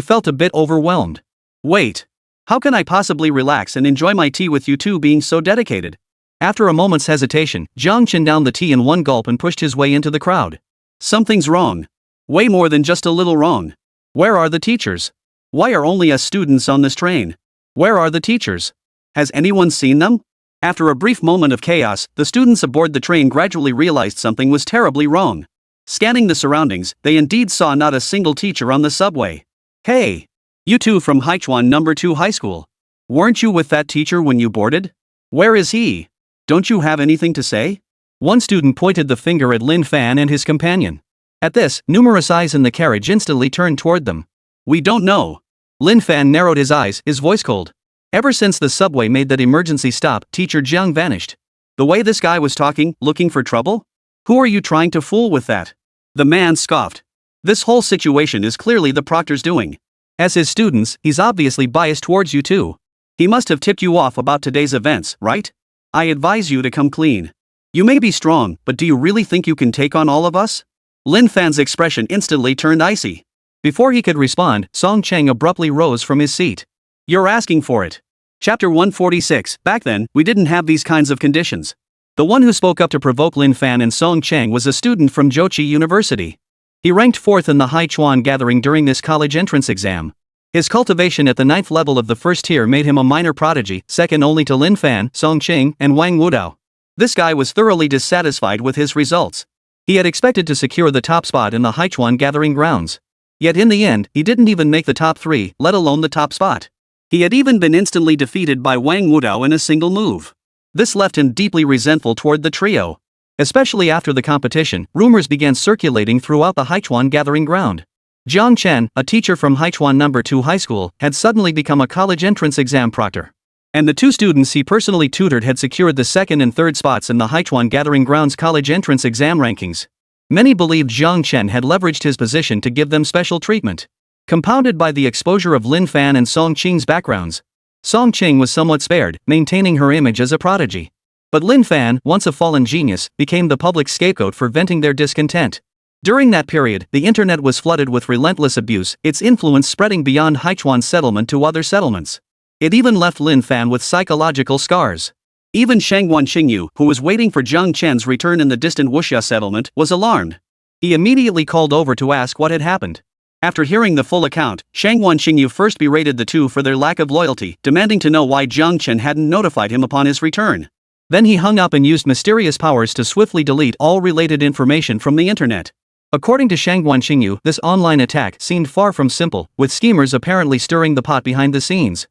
felt a bit overwhelmed. Wait. How can I possibly relax and enjoy my tea with you two being so dedicated? After a moment's hesitation, Jiang Chen downed the tea in one gulp and pushed his way into the crowd. Something's wrong. Way more than just a little wrong. Where are the teachers? Why are only us students on this train? Where are the teachers? Has anyone seen them? After a brief moment of chaos, the students aboard the train gradually realized something was terribly wrong. Scanning the surroundings, they indeed saw not a single teacher on the subway. Hey! You two from Haichuan No. 2 High School. Weren't you with that teacher when you boarded? Where is he? Don't you have anything to say? One student pointed the finger at Lin Fan and his companion. At this, numerous eyes in the carriage instantly turned toward them. We don't know. Lin Fan narrowed his eyes, his voice cold. Ever since the subway made that emergency stop, Teacher Jiang vanished. The way this guy was talking, looking for trouble? Who are you trying to fool with that? The man scoffed. This whole situation is clearly the proctor's doing. As his students, he's obviously biased towards you too. He must have tipped you off about today's events, right? I advise you to come clean. You may be strong, but do you really think you can take on all of us? Lin Fan's expression instantly turned icy. Before he could respond, Song Cheng abruptly rose from his seat. You're asking for it. Chapter 146. Back then, we didn't have these kinds of conditions. The one who spoke up to provoke Lin Fan and Song Cheng was a student from Jochi University. He ranked 4th in the Haichuan gathering during this college entrance exam. His cultivation at the 9th level of the first tier made him a minor prodigy, second only to Lin Fan, Song Cheng, and Wang Wudao. This guy was thoroughly dissatisfied with his results. He had expected to secure the top spot in the Haichuan gathering grounds. Yet in the end, he didn't even make the top 3, let alone the top spot. He had even been instantly defeated by Wang Wudao in a single move. This left him deeply resentful toward the trio. Especially after the competition, rumors began circulating throughout the Haichuan gathering ground. Jiang Chen, a teacher from Haichuan No. 2 High School, had suddenly become a college entrance exam proctor. And the two students he personally tutored had secured the 2nd and 3rd spots in the Haichuan gathering grounds college entrance exam rankings. Many believed Jiang Chen had leveraged his position to give them special treatment. Compounded by the exposure of Lin Fan and Song Qing's backgrounds, Song Qing was somewhat spared, maintaining her image as a prodigy. But Lin Fan, once a fallen genius, became the public scapegoat for venting their discontent. During that period, the internet was flooded with relentless abuse, its influence spreading beyond Haichuan settlement to other settlements. It even left Lin Fan with psychological scars. Even Shangguan Xingyu, who was waiting for Jiang Chen's return in the distant Wuxia settlement, was alarmed. He immediately called over to ask what had happened. After hearing the full account, Shangguan Xingyu first berated the two for their lack of loyalty, demanding to know why Jiang Chen hadn't notified him upon his return. Then he hung up and used mysterious powers to swiftly delete all related information from the internet. According to Shangguan Xingyu, this online attack seemed far from simple, with schemers apparently stirring the pot behind the scenes.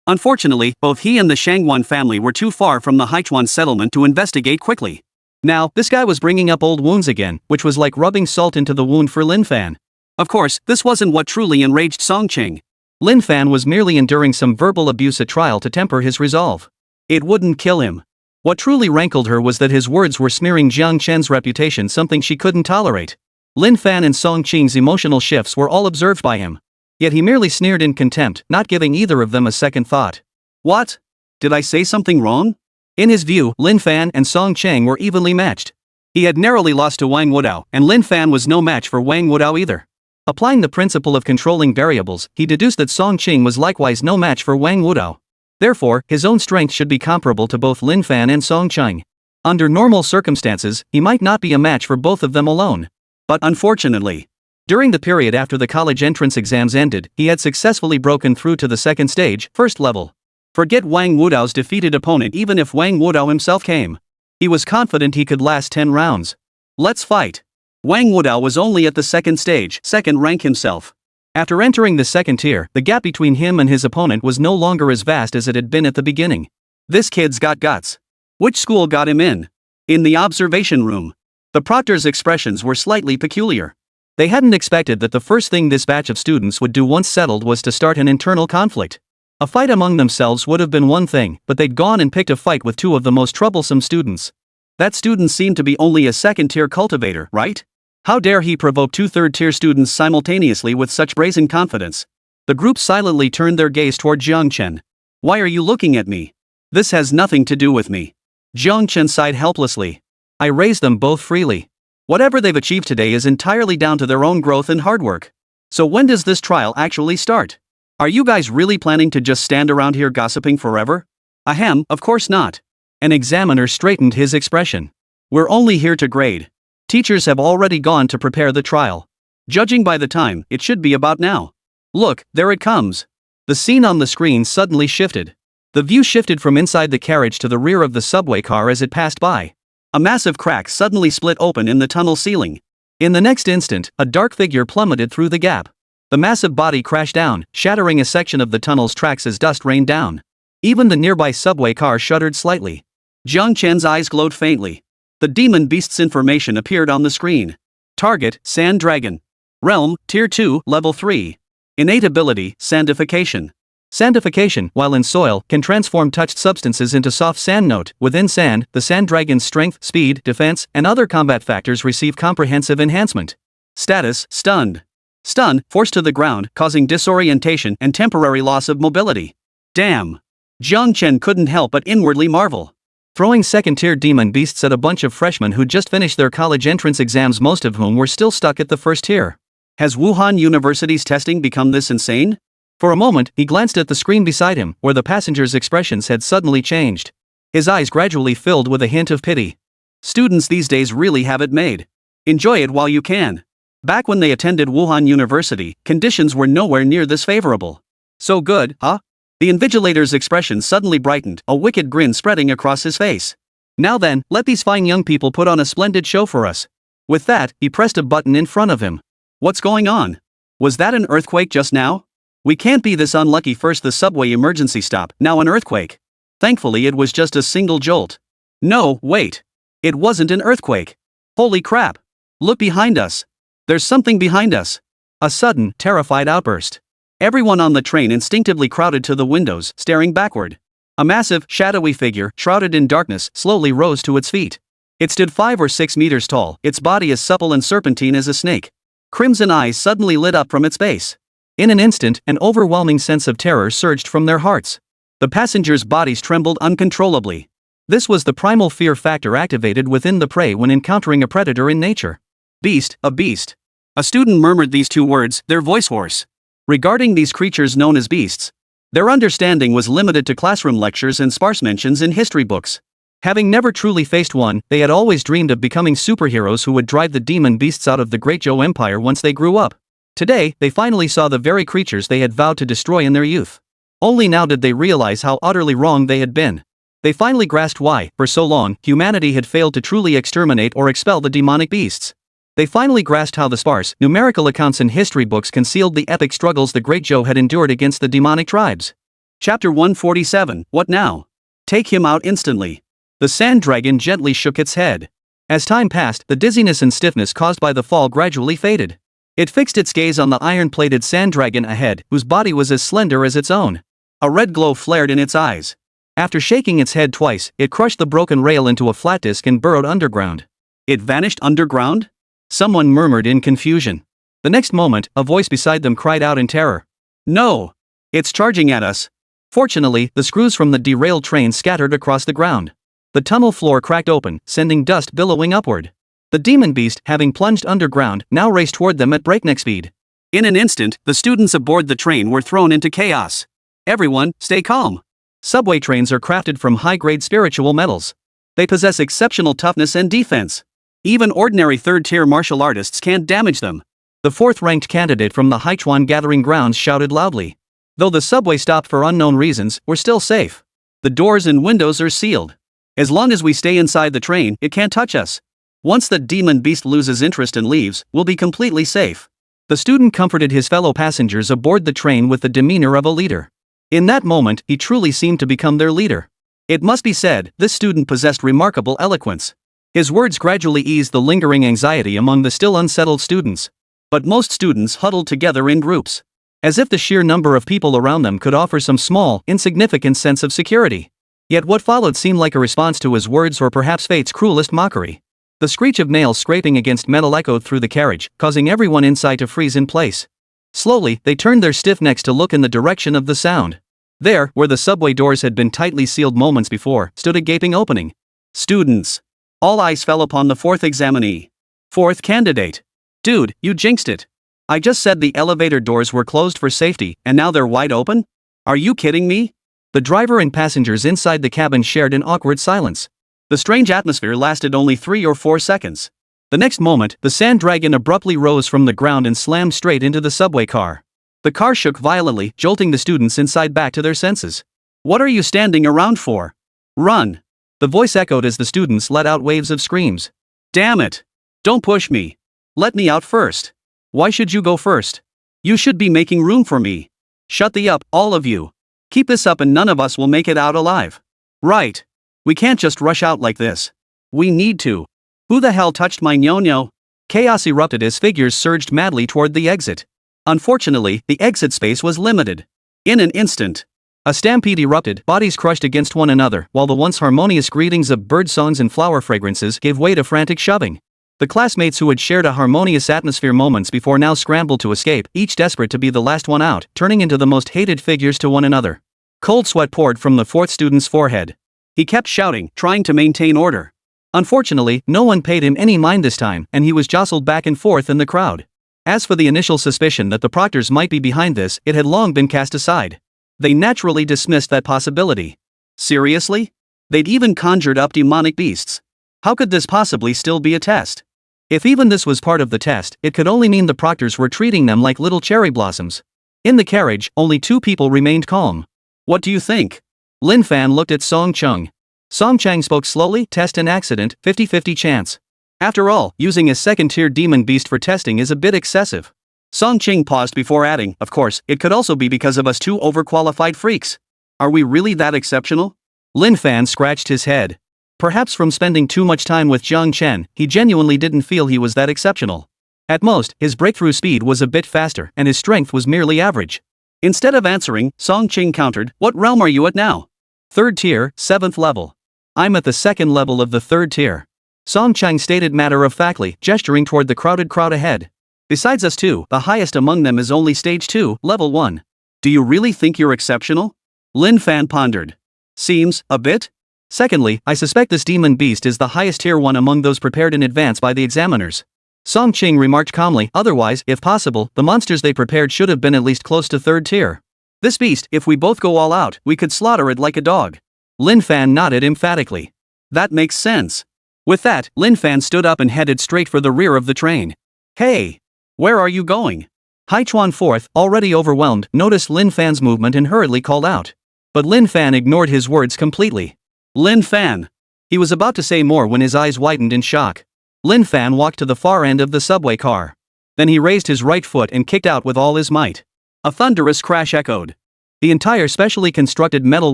Unfortunately, both he and the Shangguan family were too far from the Haichuan settlement to investigate quickly. Now, this guy was bringing up old wounds again, which was like rubbing salt into the wound for Lin Fan. Of course, this wasn't what truly enraged Song Qing. Lin Fan was merely enduring some verbal abuse at trial to temper his resolve. It wouldn't kill him. What truly rankled her was that his words were smearing Jiang Chen's reputation, something she couldn't tolerate. Lin Fan and Song Qing's emotional shifts were all observed by him. Yet he merely sneered in contempt, not giving either of them a second thought. What? Did I say something wrong? In his view, Lin Fan and Song Cheng were evenly matched. He had narrowly lost to Wang Wudao, and Lin Fan was no match for Wang Wudao either. Applying the principle of controlling variables, he deduced that Song Qing was likewise no match for Wang Wudao. Therefore, his own strength should be comparable to both Lin Fan and Song Cheng. Under normal circumstances, he might not be a match for both of them alone. But unfortunately, during the period after the college entrance exams ended, he had successfully broken through to the 2nd stage, 1st level. Forget Wang Wudao's defeated opponent even if Wang Wudao himself came. He was confident he could last 10 rounds. Let's fight. Wang Wudao was only at the 2nd stage, 2nd rank himself. After entering the 2nd tier, the gap between him and his opponent was no longer as vast as it had been at the beginning. This kid's got guts. Which school got him in? In the observation room. The proctor's expressions were slightly peculiar. They hadn't expected that the first thing this batch of students would do once settled was to start an internal conflict. A fight among themselves would have been one thing, but they'd gone and picked a fight with two of the most troublesome students. That student seemed to be only a second-tier cultivator, right? How dare he provoke two third-tier students simultaneously with such brazen confidence? The group silently turned their gaze toward Jiangchen. Why are you looking at me? This has nothing to do with me. Jiangchen sighed helplessly. I raised them both freely. Whatever they've achieved today is entirely down to their own growth and hard work. So when does this trial actually start? Are you guys really planning to just stand around here gossiping forever? Ahem, of course not. An examiner straightened his expression. We're only here to grade. Teachers have already gone to prepare the trial. Judging by the time, it should be about now. Look, there it comes. The scene on the screen suddenly shifted. The view shifted from inside the carriage to the rear of the subway car as it passed by. A massive crack suddenly split open in the tunnel ceiling. In the next instant, a dark figure plummeted through the gap. The massive body crashed down, shattering a section of the tunnel's tracks as dust rained down. Even the nearby subway car shuddered slightly. Jiang Chen's eyes glowed faintly. The demon beast's information appeared on the screen. Target, Sand Dragon. Realm, Tier 2, Level 3. Innate ability, Sandification. Sandification, while in soil, can transform touched substances into soft sand. Note, within sand, the sand dragon's strength, speed, defense, and other combat factors receive comprehensive enhancement. Status, Stunned. Stun, forced to the ground, causing disorientation and temporary loss of mobility. Damn. Jiang Chen couldn't help but inwardly marvel. Throwing second-tier demon beasts at a bunch of freshmen who'd just finished their college entrance exams, most of whom were still stuck at the first tier. Has Wuhan University's testing become this insane? For a moment, he glanced at the screen beside him, where the passengers' expressions had suddenly changed. His eyes gradually filled with a hint of pity. Students these days really have it made. Enjoy it while you can. Back when they attended Wuhan University, conditions were nowhere near this favorable. So good, huh? The invigilator's expression suddenly brightened, a wicked grin spreading across his face. Now then, let these fine young people put on a splendid show for us. With that, he pressed a button in front of him. What's going on? Was that an earthquake just now? We can't be this unlucky. First the subway emergency stop, now an earthquake. Thankfully it was just a single jolt. No, wait. It wasn't an earthquake. Holy crap. Look behind us. There's something behind us. A sudden, terrified outburst. Everyone on the train instinctively crowded to the windows, staring backward. A massive, shadowy figure, shrouded in darkness, slowly rose to its feet. It stood 5 or 6 meters tall, its body as supple and serpentine as a snake. Crimson eyes suddenly lit up from its base. In an instant, an overwhelming sense of terror surged from their hearts. The passengers' bodies trembled uncontrollably. This was the primal fear factor activated within the prey when encountering a predator in nature. Beast, a beast. A student murmured these two words, their voice hoarse. Regarding these creatures known as beasts, their understanding was limited to classroom lectures and sparse mentions in history books. Having never truly faced one, they had always dreamed of becoming superheroes who would drive the demon beasts out of the Great Zhou Empire once they grew up. Today, they finally saw the very creatures they had vowed to destroy in their youth. Only now did they realize how utterly wrong they had been. They finally grasped why, for so long, humanity had failed to truly exterminate or expel the demonic beasts. They finally grasped how the sparse, numerical accounts in history books concealed the epic struggles the Great Zhou had endured against the demonic tribes. Chapter 147, What now? Take him out instantly. The sand dragon gently shook its head. As time passed, the dizziness and stiffness caused by the fall gradually faded. It fixed its gaze on the iron-plated sand dragon ahead, whose body was as slender as its own. A red glow flared in its eyes. After shaking its head twice, it crushed the broken rail into a flat disc and burrowed underground. It vanished underground? Someone murmured in confusion. The next moment, a voice beside them cried out in terror. No! It's charging at us. Fortunately, the screws from the derailed train scattered across the ground. The tunnel floor cracked open, sending dust billowing upward. The demon beast, having plunged underground, now raced toward them at breakneck speed. In an instant, the students aboard the train were thrown into chaos. Everyone, stay calm. Subway trains are crafted from high-grade spiritual metals. They possess exceptional toughness and defense. Even ordinary third-tier martial artists can't damage them. The fourth-ranked candidate from the Haichuan gathering grounds shouted loudly. Though the subway stopped for unknown reasons, we're still safe. The doors and windows are sealed. As long as we stay inside the train, it can't touch us. Once the demon beast loses interest and leaves, we'll be completely safe. The student comforted his fellow passengers aboard the train with the demeanor of a leader. In that moment, he truly seemed to become their leader. It must be said, this student possessed remarkable eloquence. His words gradually eased the lingering anxiety among the still unsettled students. But most students huddled together in groups, as if the sheer number of people around them could offer some small, insignificant sense of security. Yet what followed seemed like a response to his words or perhaps fate's cruelest mockery. The screech of nails scraping against metal echoed through the carriage, causing everyone inside to freeze in place. Slowly, they turned their stiff necks to look in the direction of the sound. There, where the subway doors had been tightly sealed moments before, stood a gaping opening. Students. All eyes fell upon the fourth examinee. Fourth candidate. Dude, you jinxed it. I just said the elevator doors were closed for safety, and now they're wide open? Are you kidding me? The driver and passengers inside the cabin shared an awkward silence. The strange atmosphere lasted only 3 or 4 seconds. The next moment, the sand dragon abruptly rose from the ground and slammed straight into the subway car. The car shook violently, jolting the students inside back to their senses. What are you standing around for? Run! The voice echoed as the students let out waves of screams. Damn it! Don't push me! Let me out first! Why should you go first? You should be making room for me. Shut the up, all of you. Keep this up and none of us will make it out alive. Right. We can't just rush out like this. We need to. Who the hell touched my ño-ño? Chaos erupted as figures surged madly toward the exit. Unfortunately, the exit space was limited. In an instant, a stampede erupted, bodies crushed against one another, while the once harmonious greetings of bird songs and flower fragrances gave way to frantic shoving. The classmates who had shared a harmonious atmosphere moments before now scrambled to escape, each desperate to be the last one out, turning into the most hated figures to one another. Cold sweat poured from the fourth student's forehead. He kept shouting, trying to maintain order. Unfortunately, no one paid him any mind this time, and he was jostled back and forth in the crowd. As for the initial suspicion that the proctors might be behind this, it had long been cast aside. They naturally dismissed that possibility. Seriously? They'd even conjured up demonic beasts. How could this possibly still be a test? If even this was part of the test, it could only mean the proctors were treating them like little cherry blossoms. In the carriage, only 2 people remained calm. What do you think? Lin Fan looked at Song Chung. Song Chang spoke slowly, test and accident, 50-50 chance. After all, using a second-tier demon beast for testing is a bit excessive. Song Ching paused before adding, of course, it could also be because of us 2 overqualified freaks. Are we really that exceptional? Lin Fan scratched his head. Perhaps from spending too much time with Jiang Chen, he genuinely didn't feel he was that exceptional. At most, his breakthrough speed was a bit faster, and his strength was merely average. Instead of answering, Song Ching countered, what realm are you at now? 3rd tier, 7th level. I'm at the 2nd level of the 3rd tier. Song Chang stated matter-of-factly, gesturing toward the crowded crowd ahead. Besides us 2, the highest among them is only stage 2, level 1. Do you really think you're exceptional? Lin Fan pondered. Seems a bit. Secondly, I suspect this demon beast is the highest tier one among those prepared in advance by the examiners. Song Ching remarked calmly, otherwise, if possible, the monsters they prepared should have been at least close to 3rd tier. This beast, if we both go all out, we could slaughter it like a dog. Lin Fan nodded emphatically. That makes sense. With that, Lin Fan stood up and headed straight for the rear of the train. Hey! Where are you going? Haichuan IV, already overwhelmed, noticed Lin Fan's movement and hurriedly called out. But Lin Fan ignored his words completely. Lin Fan! He was about to say more when his eyes widened in shock. Lin Fan walked to the far end of the subway car. Then he raised his right foot and kicked out with all his might. A thunderous crash echoed. The entire specially constructed metal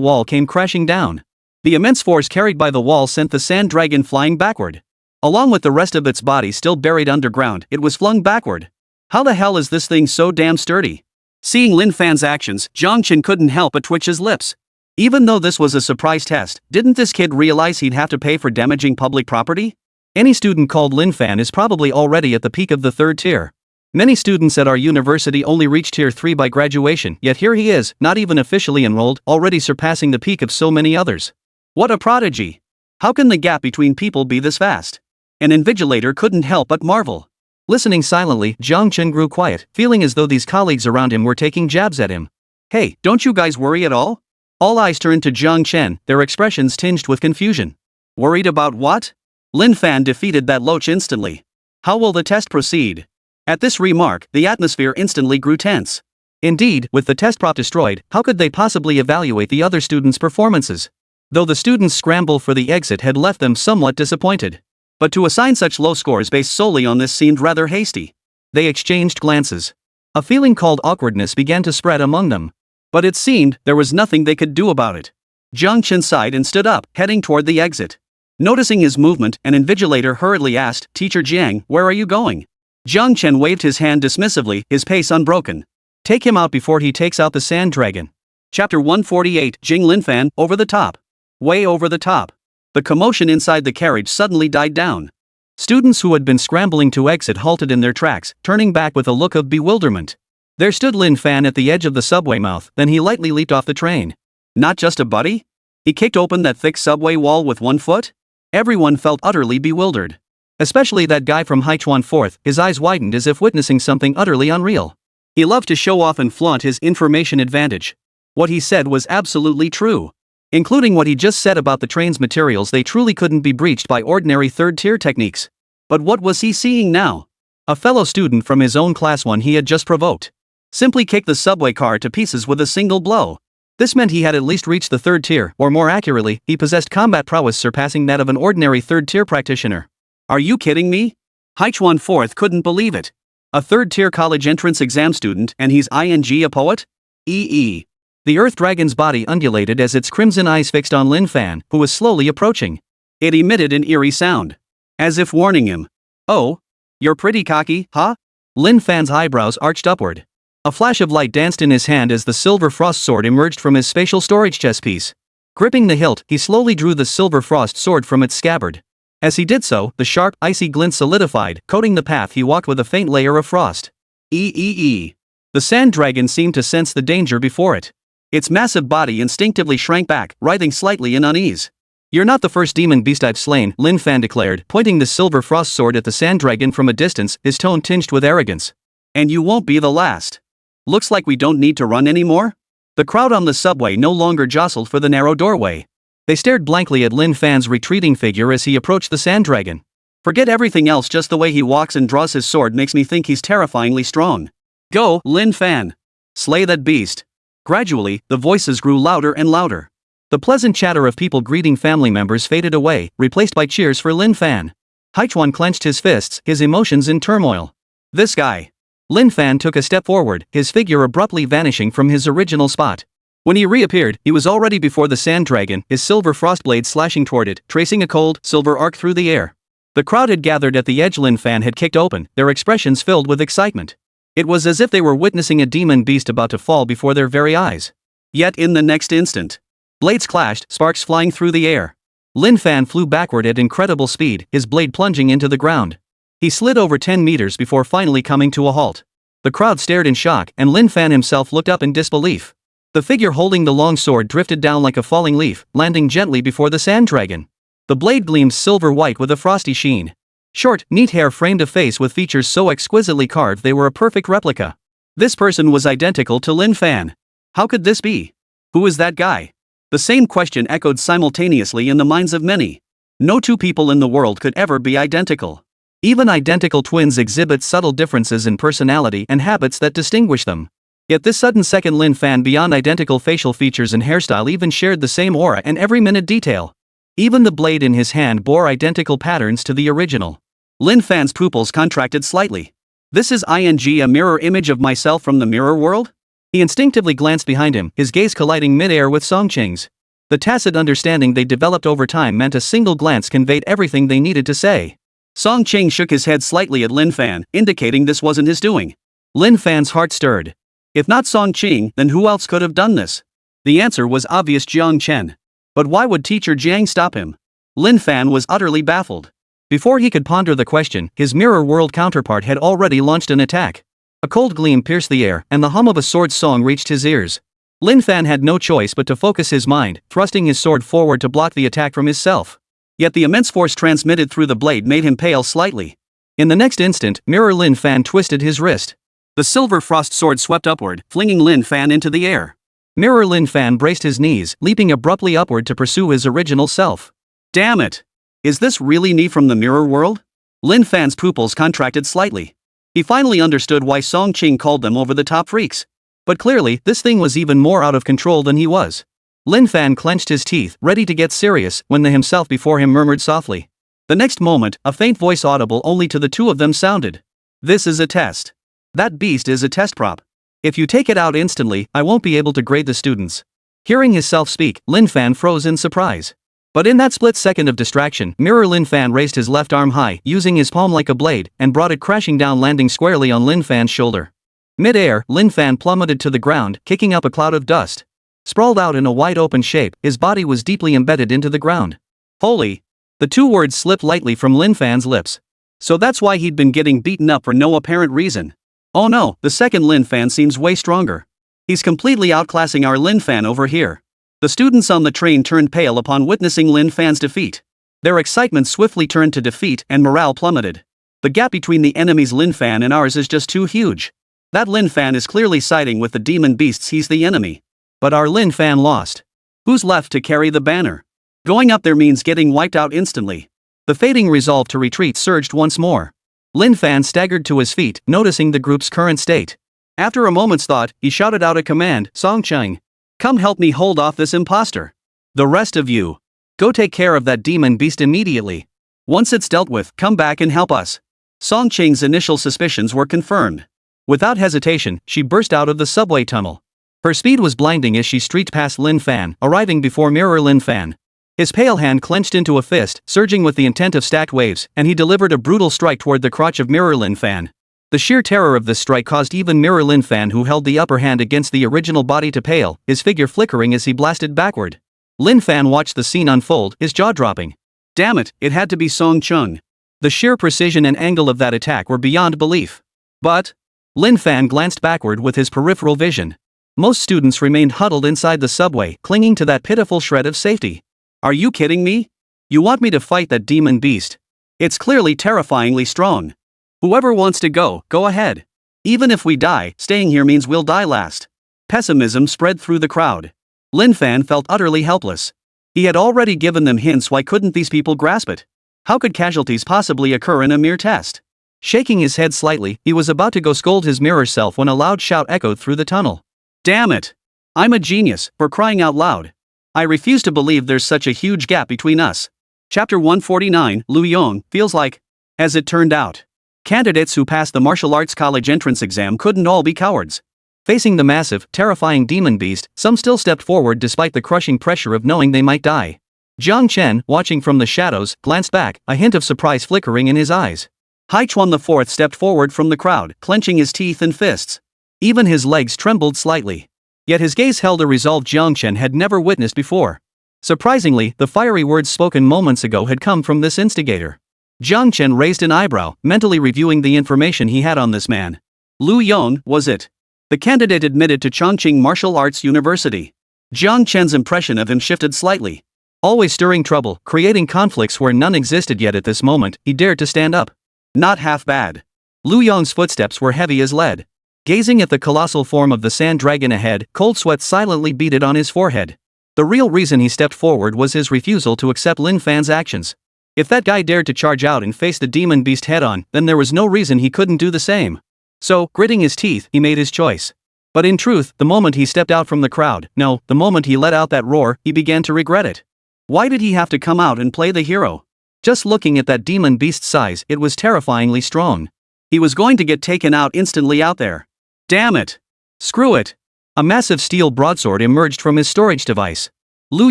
wall came crashing down. The immense force carried by the wall sent the sand dragon flying backward. Along with the rest of its body still buried underground, it was flung backward. How the hell is this thing so damn sturdy? Seeing Lin Fan's actions, Jiang Chen couldn't help but twitch his lips. Even though this was a surprise test, didn't this kid realize he'd have to pay for damaging public property? Any student called Lin Fan is probably already at the peak of the 3rd tier. Many students at our university only reach tier 3 by graduation, yet here he is, not even officially enrolled, already surpassing the peak of so many others. What a prodigy! How can the gap between people be this vast? An invigilator couldn't help but marvel. Listening silently, Jiang Chen grew quiet, feeling as though these colleagues around him were taking jabs at him. Hey, don't you guys worry at all? All eyes turned to Jiang Chen, their expressions tinged with confusion. Worried about what? Lin Fan defeated that loach instantly. How will the test proceed? At this remark, the atmosphere instantly grew tense. Indeed, with the test prop destroyed, how could they possibly evaluate the other students' performances? Though the students' scramble for the exit had left them somewhat disappointed. But to assign such low scores based solely on this seemed rather hasty. They exchanged glances. A feeling called awkwardness began to spread among them. But it seemed there was nothing they could do about it. Jiang Chen sighed and stood up, heading toward the exit. Noticing his movement, an invigilator hurriedly asked, "Teacher Jiang, where are you going?" Jiang Chen waved his hand dismissively, his pace unbroken. Take him out before he takes out the sand dragon. Chapter 148, Jing Linfan, over the top. Way over the top. The commotion inside the carriage suddenly died down. Students who had been scrambling to exit halted in their tracks, turning back with a look of bewilderment. There stood Lin Fan at the edge of the subway mouth, then he lightly leaped off the train. Not just a buddy? He kicked open that thick subway wall with one foot? Everyone felt utterly bewildered. Especially that guy from Haichuan 4th, his eyes widened as if witnessing something utterly unreal. He loved to show off and flaunt his information advantage. What he said was absolutely true. Including what he just said about the train's materials, they truly couldn't be breached by ordinary third-tier techniques. But what was he seeing now? A fellow student from his own class, one he had just provoked, simply kicked the subway car to pieces with a single blow. This meant he had at least reached the third tier, or more accurately, he possessed combat prowess surpassing that of an ordinary third-tier practitioner. Are you kidding me? Haichuan 4th couldn't believe it. A third-tier college entrance exam student, and he's a poet? EE. The Earth Dragon's body undulated as its crimson eyes fixed on Lin Fan, who was slowly approaching. It emitted an eerie sound, as if warning him. Oh? You're pretty cocky, huh? Lin Fan's eyebrows arched upward. A flash of light danced in his hand as the silver frost sword emerged from his spatial storage chest piece. Gripping the hilt, he slowly drew the silver frost sword from its scabbard. As he did so, the sharp, icy glint solidified, coating the path he walked with a faint layer of frost. The sand dragon seemed to sense the danger before it. Its massive body instinctively shrank back, writhing slightly in unease. You're not the first demon beast I've slain, Lin Fan declared, pointing the silver frost sword at the sand dragon from a distance, his tone tinged with arrogance. And you won't be the last. Looks like we don't need to run anymore? The crowd on the subway no longer jostled for the narrow doorway. They stared blankly at Lin Fan's retreating figure as he approached the sand dragon. Forget everything else, just the way he walks and draws his sword makes me think he's terrifyingly strong. Go, Lin Fan. Slay that beast. Gradually, the voices grew louder and louder. The pleasant chatter of people greeting family members faded away, replaced by cheers for Lin Fan. Haichuan clenched his fists, his emotions in turmoil. This guy. Lin Fan took a step forward, his figure abruptly vanishing from his original spot. When he reappeared, he was already before the sand dragon, his silver frost blade slashing toward it, tracing a cold, silver arc through the air. The crowd had gathered at the edge Lin Fan had kicked open, their expressions filled with excitement. It was as if they were witnessing a demon beast about to fall before their very eyes. Yet in the next instant, blades clashed, sparks flying through the air. Lin Fan flew backward at incredible speed, his blade plunging into the ground. He slid over 10 meters before finally coming to a halt. The crowd stared in shock, and Lin Fan himself looked up in disbelief. The figure holding the long sword drifted down like a falling leaf, landing gently before the sand dragon. The blade gleamed silver white with a frosty sheen. Short, neat hair framed a face with features so exquisitely carved they were a perfect replica. This person was identical to Lin Fan. How could this be? Who is that guy? The same question echoed simultaneously in the minds of many. No two people in the world could ever be identical. Even identical twins exhibit subtle differences in personality and habits that distinguish them. Yet this sudden second Lin Fan, beyond identical facial features and hairstyle, even shared the same aura and every minute detail. Even the blade in his hand bore identical patterns to the original. Lin Fan's pupils contracted slightly. This is a mirror image of myself from the mirror world? He instinctively glanced behind him, his gaze colliding mid-air with Song Qing's. The tacit understanding they developed over time meant a single glance conveyed everything they needed to say. Song Qing shook his head slightly at Lin Fan, indicating this wasn't his doing. Lin Fan's heart stirred. If not Song Qing, then who else could have done this? The answer was obvious: Jiang Chen. But why would Teacher Jiang stop him? Lin Fan was utterly baffled. Before he could ponder the question, his mirror world counterpart had already launched an attack. A cold gleam pierced the air, and the hum of a sword song reached his ears. Lin Fan had no choice but to focus his mind, thrusting his sword forward to block the attack from himself. Yet the immense force transmitted through the blade made him pale slightly. In the next instant, Mirror Lin Fan twisted his wrist. The silver frost sword swept upward, flinging Lin Fan into the air. Mirror Lin Fan braced his knees, leaping abruptly upward to pursue his original self. Damn it! Is this really me from the mirror world? Lin Fan's pupils contracted slightly. He finally understood why Song Qing called them over-the-top freaks. But clearly, this thing was even more out of control than he was. Lin Fan clenched his teeth, ready to get serious, when the himself before him murmured softly. The next moment, a faint voice audible only to the two of them sounded. This is a test. That beast is a test prop. If you take it out instantly, I won't be able to grade the students. Hearing himself speak, Lin Fan froze in surprise. But in that split second of distraction, Mirror Lin Fan raised his left arm high, using his palm like a blade, and brought it crashing down, landing squarely on Lin Fan's shoulder. Mid-air, Lin Fan plummeted to the ground, kicking up a cloud of dust. Sprawled out in a wide open shape, his body was deeply embedded into the ground. Holy! The two words slipped lightly from Lin Fan's lips. So that's why he'd been getting beaten up for no apparent reason. Oh no, the second Lin Fan seems way stronger. He's completely outclassing our Lin Fan over here. The students on the train turned pale upon witnessing Lin Fan's defeat. Their excitement swiftly turned to defeat and morale plummeted. The gap between the enemy's Lin Fan and ours is just too huge. That Lin Fan is clearly siding with the demon beasts, he's the enemy. But our Lin Fan lost. Who's left to carry the banner? Going up there means getting wiped out instantly. The fading resolve to retreat surged once more. Lin Fan staggered to his feet, noticing the group's current state. After a moment's thought, he shouted out a command, Song Cheng. Come help me hold off this imposter. The rest of you. Go take care of that demon beast immediately. Once it's dealt with, come back and help us. Song Cheng's initial suspicions were confirmed. Without hesitation, she burst out of the subway tunnel. Her speed was blinding as she streaked past Lin Fan, arriving before Mirror Lin Fan. His pale hand clenched into a fist, surging with the intent of stacked waves, and he delivered a brutal strike toward the crotch of Mirror Lin Fan. The sheer terror of this strike caused even Mirror Lin Fan, who held the upper hand against the original body, to pale, his figure flickering as he blasted backward. Lin Fan watched the scene unfold, his jaw dropping. Damn it, it had to be Song Chung. The sheer precision and angle of that attack were beyond belief. But Lin Fan glanced backward with his peripheral vision. Most students remained huddled inside the subway, clinging to that pitiful shred of safety. Are you kidding me? You want me to fight that demon beast? It's clearly terrifyingly strong. Whoever wants to go ahead. Even if we die, staying here means we'll die last. Pessimism spread through the crowd. Lin Fan felt utterly helpless. He had already given them hints, why couldn't these people grasp it? How could casualties possibly occur in a mere test? Shaking his head slightly, he was about to go scold his mirror self when a loud shout echoed through the tunnel. Damn it! I'm a genius, for crying out loud. I refuse to believe there's such a huge gap between us. Chapter 149, Lu Yong, feels like. As it turned out, candidates who passed the martial arts college entrance exam couldn't all be cowards. Facing the massive, terrifying demon beast, some still stepped forward despite the crushing pressure of knowing they might die. Jiang Chen, watching from the shadows, glanced back, a hint of surprise flickering in his eyes. Hai Chuan IV stepped forward from the crowd, clenching his teeth and fists. Even his legs trembled slightly. Yet his gaze held a resolve Jiang Chen had never witnessed before. Surprisingly, the fiery words spoken moments ago had come from this instigator. Jiang Chen raised an eyebrow, mentally reviewing the information he had on this man. Lu Yong, was it? The candidate admitted to Chongqing Martial Arts University. Jiang Chen's impression of him shifted slightly. Always stirring trouble, creating conflicts where none existed, yet at this moment, he dared to stand up. Not half bad. Lu Yong's footsteps were heavy as lead. Gazing at the colossal form of the sand dragon ahead, cold sweat silently beaded on his forehead. The real reason he stepped forward was his refusal to accept Lin Fan's actions. If that guy dared to charge out and face the demon beast head-on, then there was no reason he couldn't do the same. So, gritting his teeth, he made his choice. But in truth, the moment he stepped out from the crowd, no, the moment he let out that roar, he began to regret it. Why did he have to come out and play the hero? Just looking at that demon beast's size, it was terrifyingly strong. He was going to get taken out instantly out there. Damn it! Screw it! A massive steel broadsword emerged from his storage device. Lu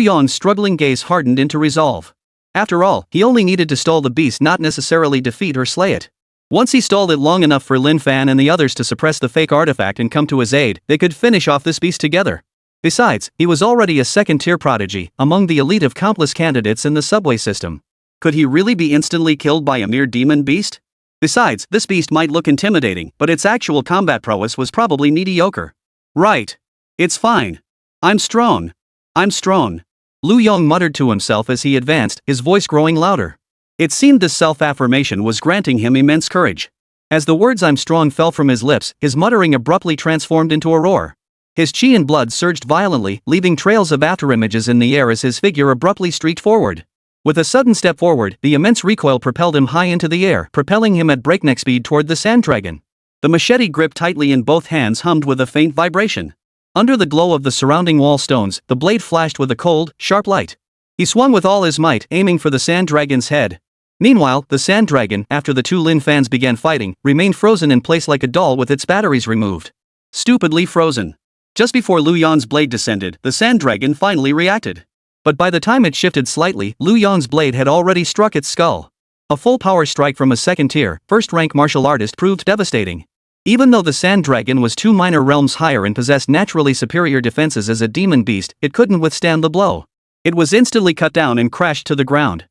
Yong's struggling gaze hardened into resolve. After all, he only needed to stall the beast, not necessarily defeat or slay it. Once he stalled it long enough for Lin Fan and the others to suppress the fake artifact and come to his aid, they could finish off this beast together. Besides, he was already a second-tier prodigy, among the elite of countless candidates in the subway system. Could he really be instantly killed by a mere demon beast? Besides, this beast might look intimidating, but its actual combat prowess was probably mediocre. Right. It's fine. I'm strong. I'm strong. Lu Yong muttered to himself as he advanced, his voice growing louder. It seemed this self-affirmation was granting him immense courage. As the words "I'm strong" fell from his lips, his muttering abruptly transformed into a roar. His chi and blood surged violently, leaving trails of afterimages in the air as his figure abruptly streaked forward. With a sudden step forward, the immense recoil propelled him high into the air, propelling him at breakneck speed toward the sand dragon. The machete gripped tightly in both hands hummed with a faint vibration. Under the glow of the surrounding wall stones, the blade flashed with a cold, sharp light. He swung with all his might, aiming for the sand dragon's head. Meanwhile, the sand dragon, after the two Lin Fans began fighting, remained frozen in place like a doll with its batteries removed. Stupidly frozen. Just before Lu Yong's blade descended, the sand dragon finally reacted. But by the time it shifted slightly, Lu Yong's blade had already struck its skull. A full power strike from a second-tier, first-rank martial artist proved devastating. Even though the sand dragon was 2 minor realms higher and possessed naturally superior defenses as a demon beast, it couldn't withstand the blow. It was instantly cut down and crashed to the ground.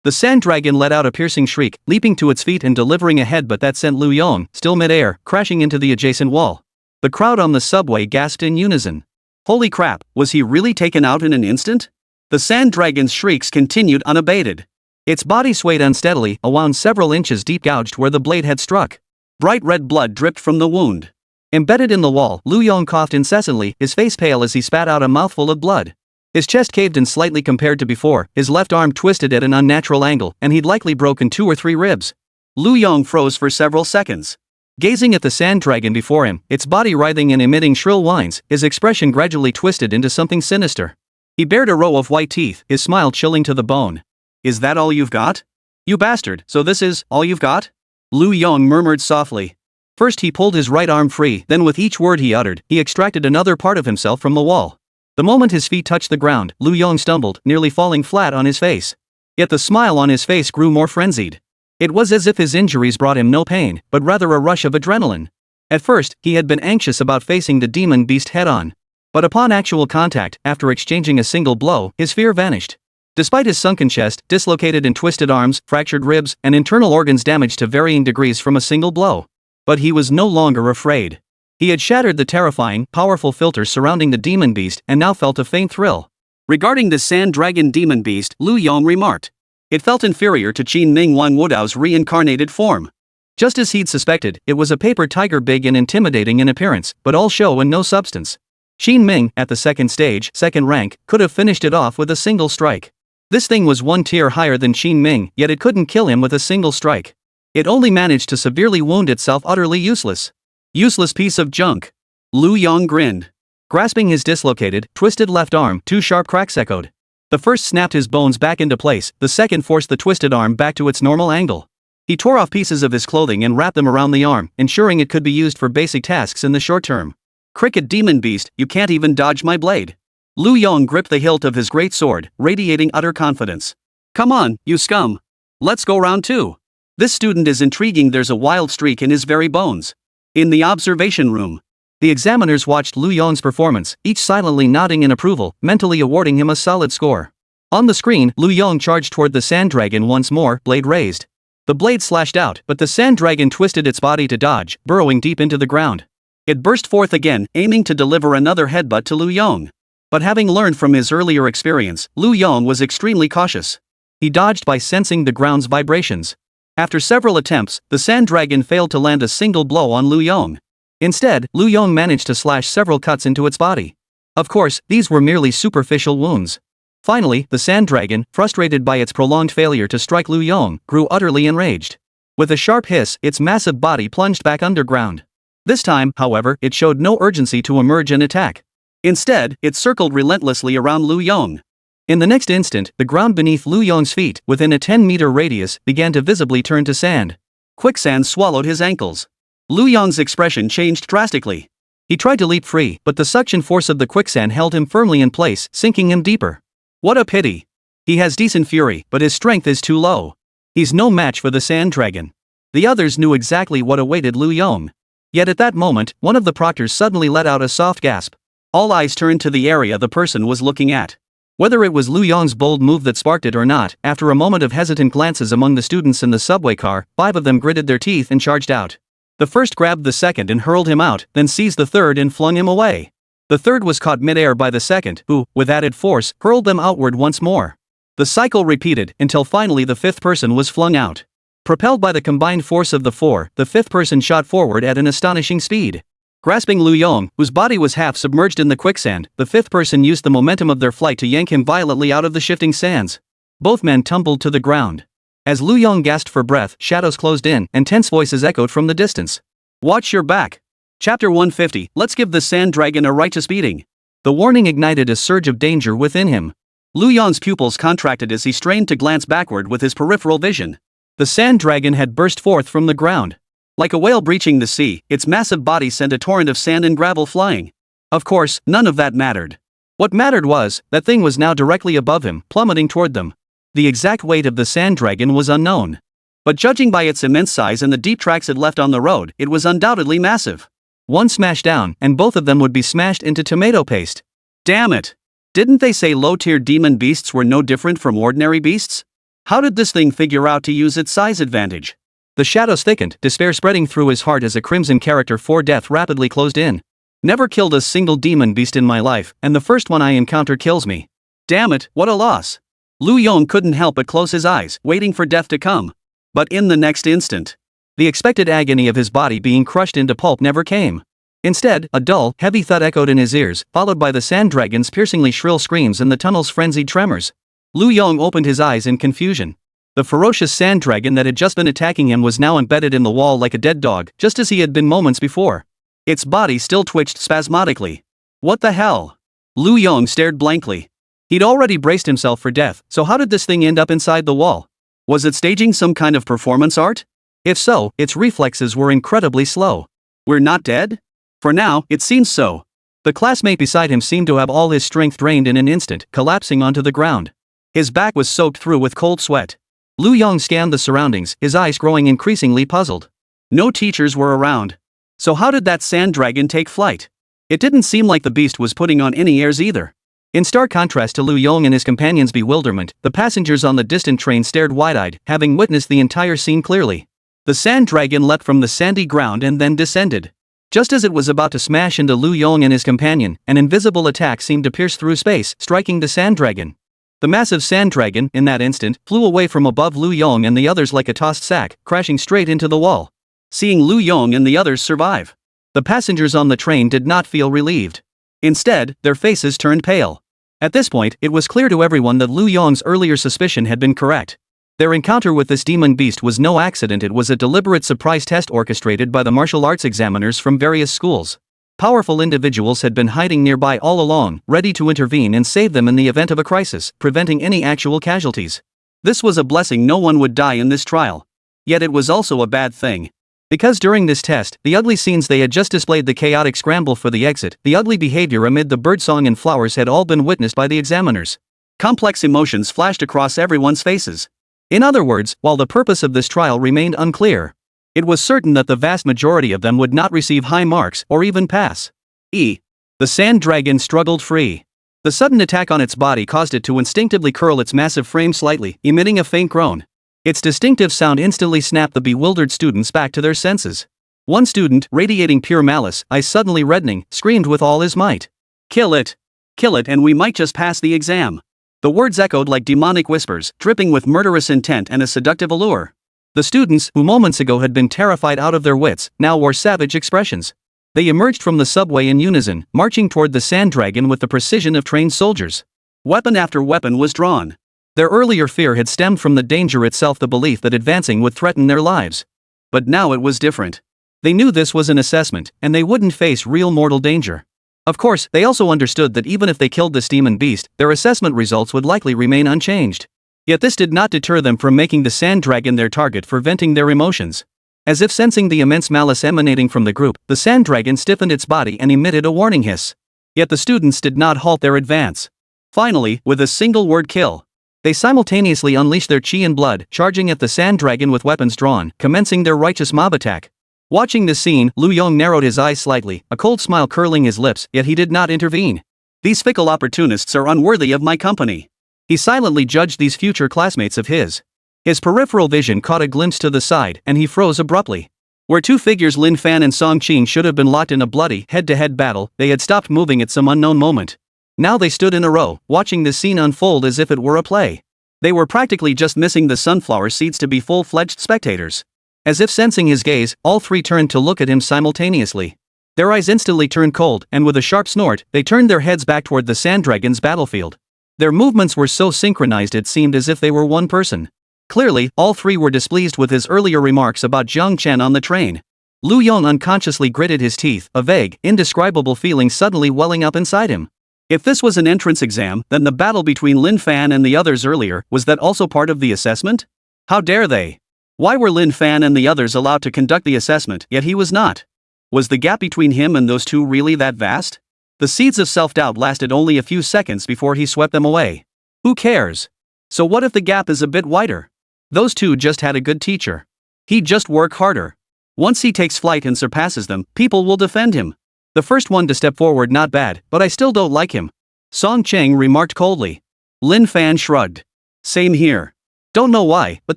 The sand dragon let out a piercing shriek, leaping to its feet and delivering a headbutt that sent Lu Yong, still mid-air, crashing into the adjacent wall. The crowd on the subway gasped in unison. Holy crap, was he really taken out in an instant? The sand dragon's shrieks continued unabated. Its body swayed unsteadily, a wound several inches deep gouged where the blade had struck. Bright red blood dripped from the wound. Embedded in the wall, Lu Yong coughed incessantly, his face pale as he spat out a mouthful of blood. His chest caved in slightly compared to before, his left arm twisted at an unnatural angle, and he'd likely broken 2 or 3 ribs. Lu Yong froze for several seconds. Gazing at the sand dragon before him, its body writhing and emitting shrill whines, his expression gradually twisted into something sinister. He bared a row of white teeth, his smile chilling to the bone. "Is that all you've got? You bastard, so this is all you've got?" Lu Yong murmured softly. First he pulled his right arm free, then with each word he uttered, he extracted another part of himself from the wall. The moment his feet touched the ground, Lu Yong stumbled, nearly falling flat on his face. Yet the smile on his face grew more frenzied. It was as if his injuries brought him no pain, but rather a rush of adrenaline. At first, he had been anxious about facing the demon beast head-on. But upon actual contact, after exchanging a single blow, his fear vanished. Despite his sunken chest, dislocated and twisted arms, fractured ribs, and internal organs damaged to varying degrees from a single blow. But he was no longer afraid. He had shattered the terrifying, powerful filter surrounding the demon beast and now felt a faint thrill. Regarding the sand dragon demon beast, Lu Yong remarked. It felt inferior to Qin Ming Wang Wudao's reincarnated form. Just as he'd suspected, it was a paper tiger big and intimidating in appearance, but all show and no substance. Qin Ming, at the second stage, second rank, could have finished it off with a single strike. This thing was 1 tier higher than Qin Ming, yet it couldn't kill him with a single strike. It only managed to severely wound itself, utterly useless. Useless piece of junk. Lu Yong grinned. Grasping his dislocated, twisted left arm, 2 sharp cracks echoed. The first snapped his bones back into place, the second forced the twisted arm back to its normal angle. He tore off pieces of his clothing and wrapped them around the arm, ensuring it could be used for basic tasks in the short term. Cricket demon beast, you can't even dodge my blade. Lu Yong gripped the hilt of his great sword, radiating utter confidence. Come on, you scum. Let's go round 2. This student is intriguing, there's a wild streak in his very bones. In the observation room. The examiners watched Lu Yong's performance, each silently nodding in approval, mentally awarding him a solid score. On the screen, Lu Yong charged toward the sand dragon once more, blade raised. The blade slashed out, but the sand dragon twisted its body to dodge, burrowing deep into the ground. It burst forth again, aiming to deliver another headbutt to Lu Yong. But having learned from his earlier experience, Lu Yong was extremely cautious. He dodged by sensing the ground's vibrations. After several attempts, the sand dragon failed to land a single blow on Lu Yong. Instead, Lu Yong managed to slash several cuts into its body. Of course, these were merely superficial wounds. Finally, the sand dragon, frustrated by its prolonged failure to strike Lu Yong, grew utterly enraged. With a sharp hiss, its massive body plunged back underground. This time, however, it showed no urgency to emerge and attack. Instead, it circled relentlessly around Lu Yong. In the next instant, the ground beneath Lu Yong's feet, within a 10-meter radius, began to visibly turn to sand. Quicksand swallowed his ankles. Lu Yong's expression changed drastically. He tried to leap free, but the suction force of the quicksand held him firmly in place, sinking him deeper. What a pity. He has decent fury, but his strength is too low. He's no match for the sand dragon. The others knew exactly what awaited Lu Yong. Yet at that moment, one of the proctors suddenly let out a soft gasp. All eyes turned to the area the person was looking at. Whether it was Lu Yong's bold move that sparked it or not, after a moment of hesitant glances among the students in the subway car, 5 of them gritted their teeth and charged out. The first grabbed the second and hurled him out, then seized the third and flung him away. The third was caught mid-air by the second, who, with added force, hurled them outward once more. The cycle repeated, until finally the 5th person was flung out. Propelled by the combined force of the 4, the 5th person shot forward at an astonishing speed. Grasping Lu Yong, whose body was half submerged in the quicksand, the 5th person used the momentum of their flight to yank him violently out of the shifting sands. Both men tumbled to the ground. As Lu Yong gasped for breath, shadows closed in, and tense voices echoed from the distance. Watch your back. Chapter 150, let's give the sand dragon a righteous beating. The warning ignited a surge of danger within him. Lu Yong's pupils contracted as he strained to glance backward with his peripheral vision. The sand dragon had burst forth from the ground. Like a whale breaching the sea, its massive body sent a torrent of sand and gravel flying. Of course, none of that mattered. What mattered was, that thing was now directly above him, plummeting toward them. The exact weight of the sand dragon was unknown. But judging by its immense size and the deep tracks it left on the road, it was undoubtedly massive. One smash down, and both of them would be smashed into tomato paste. Damn it! Didn't they say low-tier demon beasts were no different from ordinary beasts? How did this thing figure out to use its size advantage? The shadows thickened, despair spreading through his heart as a crimson character for death rapidly closed in. Never killed a single demon beast in my life, and the first one I encounter kills me. Damn it, what a loss! Lu Yong couldn't help but close his eyes, waiting for death to come. But in the next instant, the expected agony of his body being crushed into pulp never came. Instead, a dull, heavy thud echoed in his ears, followed by the sand dragon's piercingly shrill screams and the tunnel's frenzied tremors. Lu Yong opened his eyes in confusion. The ferocious sand dragon that had just been attacking him was now embedded in the wall like a dead dog, just as he had been moments before. Its body still twitched spasmodically. What the hell? Lu Yong stared blankly. He'd already braced himself for death, so how did this thing end up inside the wall? Was it staging some kind of performance art? If so, its reflexes were incredibly slow. We're not dead? For now, it seems so. The classmate beside him seemed to have all his strength drained in an instant, collapsing onto the ground. His back was soaked through with cold sweat. Lu Yong scanned the surroundings, his eyes growing increasingly puzzled. No teachers were around. So how did that sand dragon take flight? It didn't seem like the beast was putting on any airs either. In stark contrast to Lu Yong and his companions' bewilderment, the passengers on the distant train stared wide-eyed, having witnessed the entire scene clearly. The sand dragon leapt from the sandy ground and then descended. Just as it was about to smash into Lu Yong and his companion, an invisible attack seemed to pierce through space, striking the sand dragon. The massive sand dragon, in that instant, flew away from above Lu Yong and the others like a tossed sack, crashing straight into the wall. Seeing Lu Yong and the others survive, the passengers on the train did not feel relieved. Instead, their faces turned pale. At this point, it was clear to everyone that Lu Yong's earlier suspicion had been correct. Their encounter with this demon beast was no accident, it was a deliberate surprise test orchestrated by the martial arts examiners from various schools. Powerful individuals had been hiding nearby all along, ready to intervene and save them in the event of a crisis, preventing any actual casualties. This was a blessing, no one would die in this trial. Yet it was also a bad thing. Because during this test, the ugly scenes they had just displayed, the chaotic scramble for the exit, the ugly behavior amid the birdsong and flowers, had all been witnessed by the examiners. Complex emotions flashed across everyone's faces. In other words, while the purpose of this trial remained unclear, it was certain that the vast majority of them would not receive high marks or even pass. The sand dragon struggled free. The sudden attack on its body caused it to instinctively curl its massive frame slightly, emitting a faint groan. Its distinctive sound instantly snapped the bewildered students back to their senses. One student, radiating pure malice, eyes suddenly reddening, screamed with all his might. Kill it! Kill it and we might just pass the exam. The words echoed like demonic whispers, dripping with murderous intent and a seductive allure. The students, who moments ago had been terrified out of their wits, now wore savage expressions. They emerged from the subway in unison, marching toward the sand dragon with the precision of trained soldiers. Weapon after weapon was drawn. Their earlier fear had stemmed from the danger itself, the belief that advancing would threaten their lives. But now it was different. They knew this was an assessment, and they wouldn't face real mortal danger. Of course, they also understood that even if they killed this demon beast, their assessment results would likely remain unchanged. Yet this did not deter them from making the sand dragon their target for venting their emotions. As if sensing the immense malice emanating from the group, the sand dragon stiffened its body and emitted a warning hiss. Yet the students did not halt their advance. Finally, with a single word, kill, they simultaneously unleashed their chi and blood, charging at the sand dragon with weapons drawn, commencing their righteous mob attack. Watching this scene, Lu Yong narrowed his eyes slightly, a cold smile curling his lips, yet he did not intervene. These fickle opportunists are unworthy of my company. He silently judged these future classmates of his. His peripheral vision caught a glimpse to the side, and he froze abruptly. Where two figures, Lin Fan and Song Qing, should have been locked in a bloody, head-to-head battle, they had stopped moving at some unknown moment. Now they stood in a row, watching this scene unfold as if it were a play. They were practically just missing the sunflower seeds to be full-fledged spectators. As if sensing his gaze, all three turned to look at him simultaneously. Their eyes instantly turned cold, and with a sharp snort, they turned their heads back toward the sand dragon's battlefield. Their movements were so synchronized it seemed as if they were one person. Clearly, all three were displeased with his earlier remarks about Jiang Chen on the train. Lu Yong unconsciously gritted his teeth, a vague, indescribable feeling suddenly welling up inside him. If this was an entrance exam, then the battle between Lin Fan and the others earlier, was that also part of the assessment? How dare they? Why were Lin Fan and the others allowed to conduct the assessment, yet he was not? Was the gap between him and those two really that vast? The seeds of self-doubt lasted only a few seconds before he swept them away. Who cares? So what if the gap is a bit wider? Those two just had a good teacher. He'd just work harder. Once he takes flight and surpasses them, people will defend him. The first one to step forward, not bad, but I still don't like him, Song Cheng remarked coldly. Lin Fan shrugged. Same here. Don't know why, but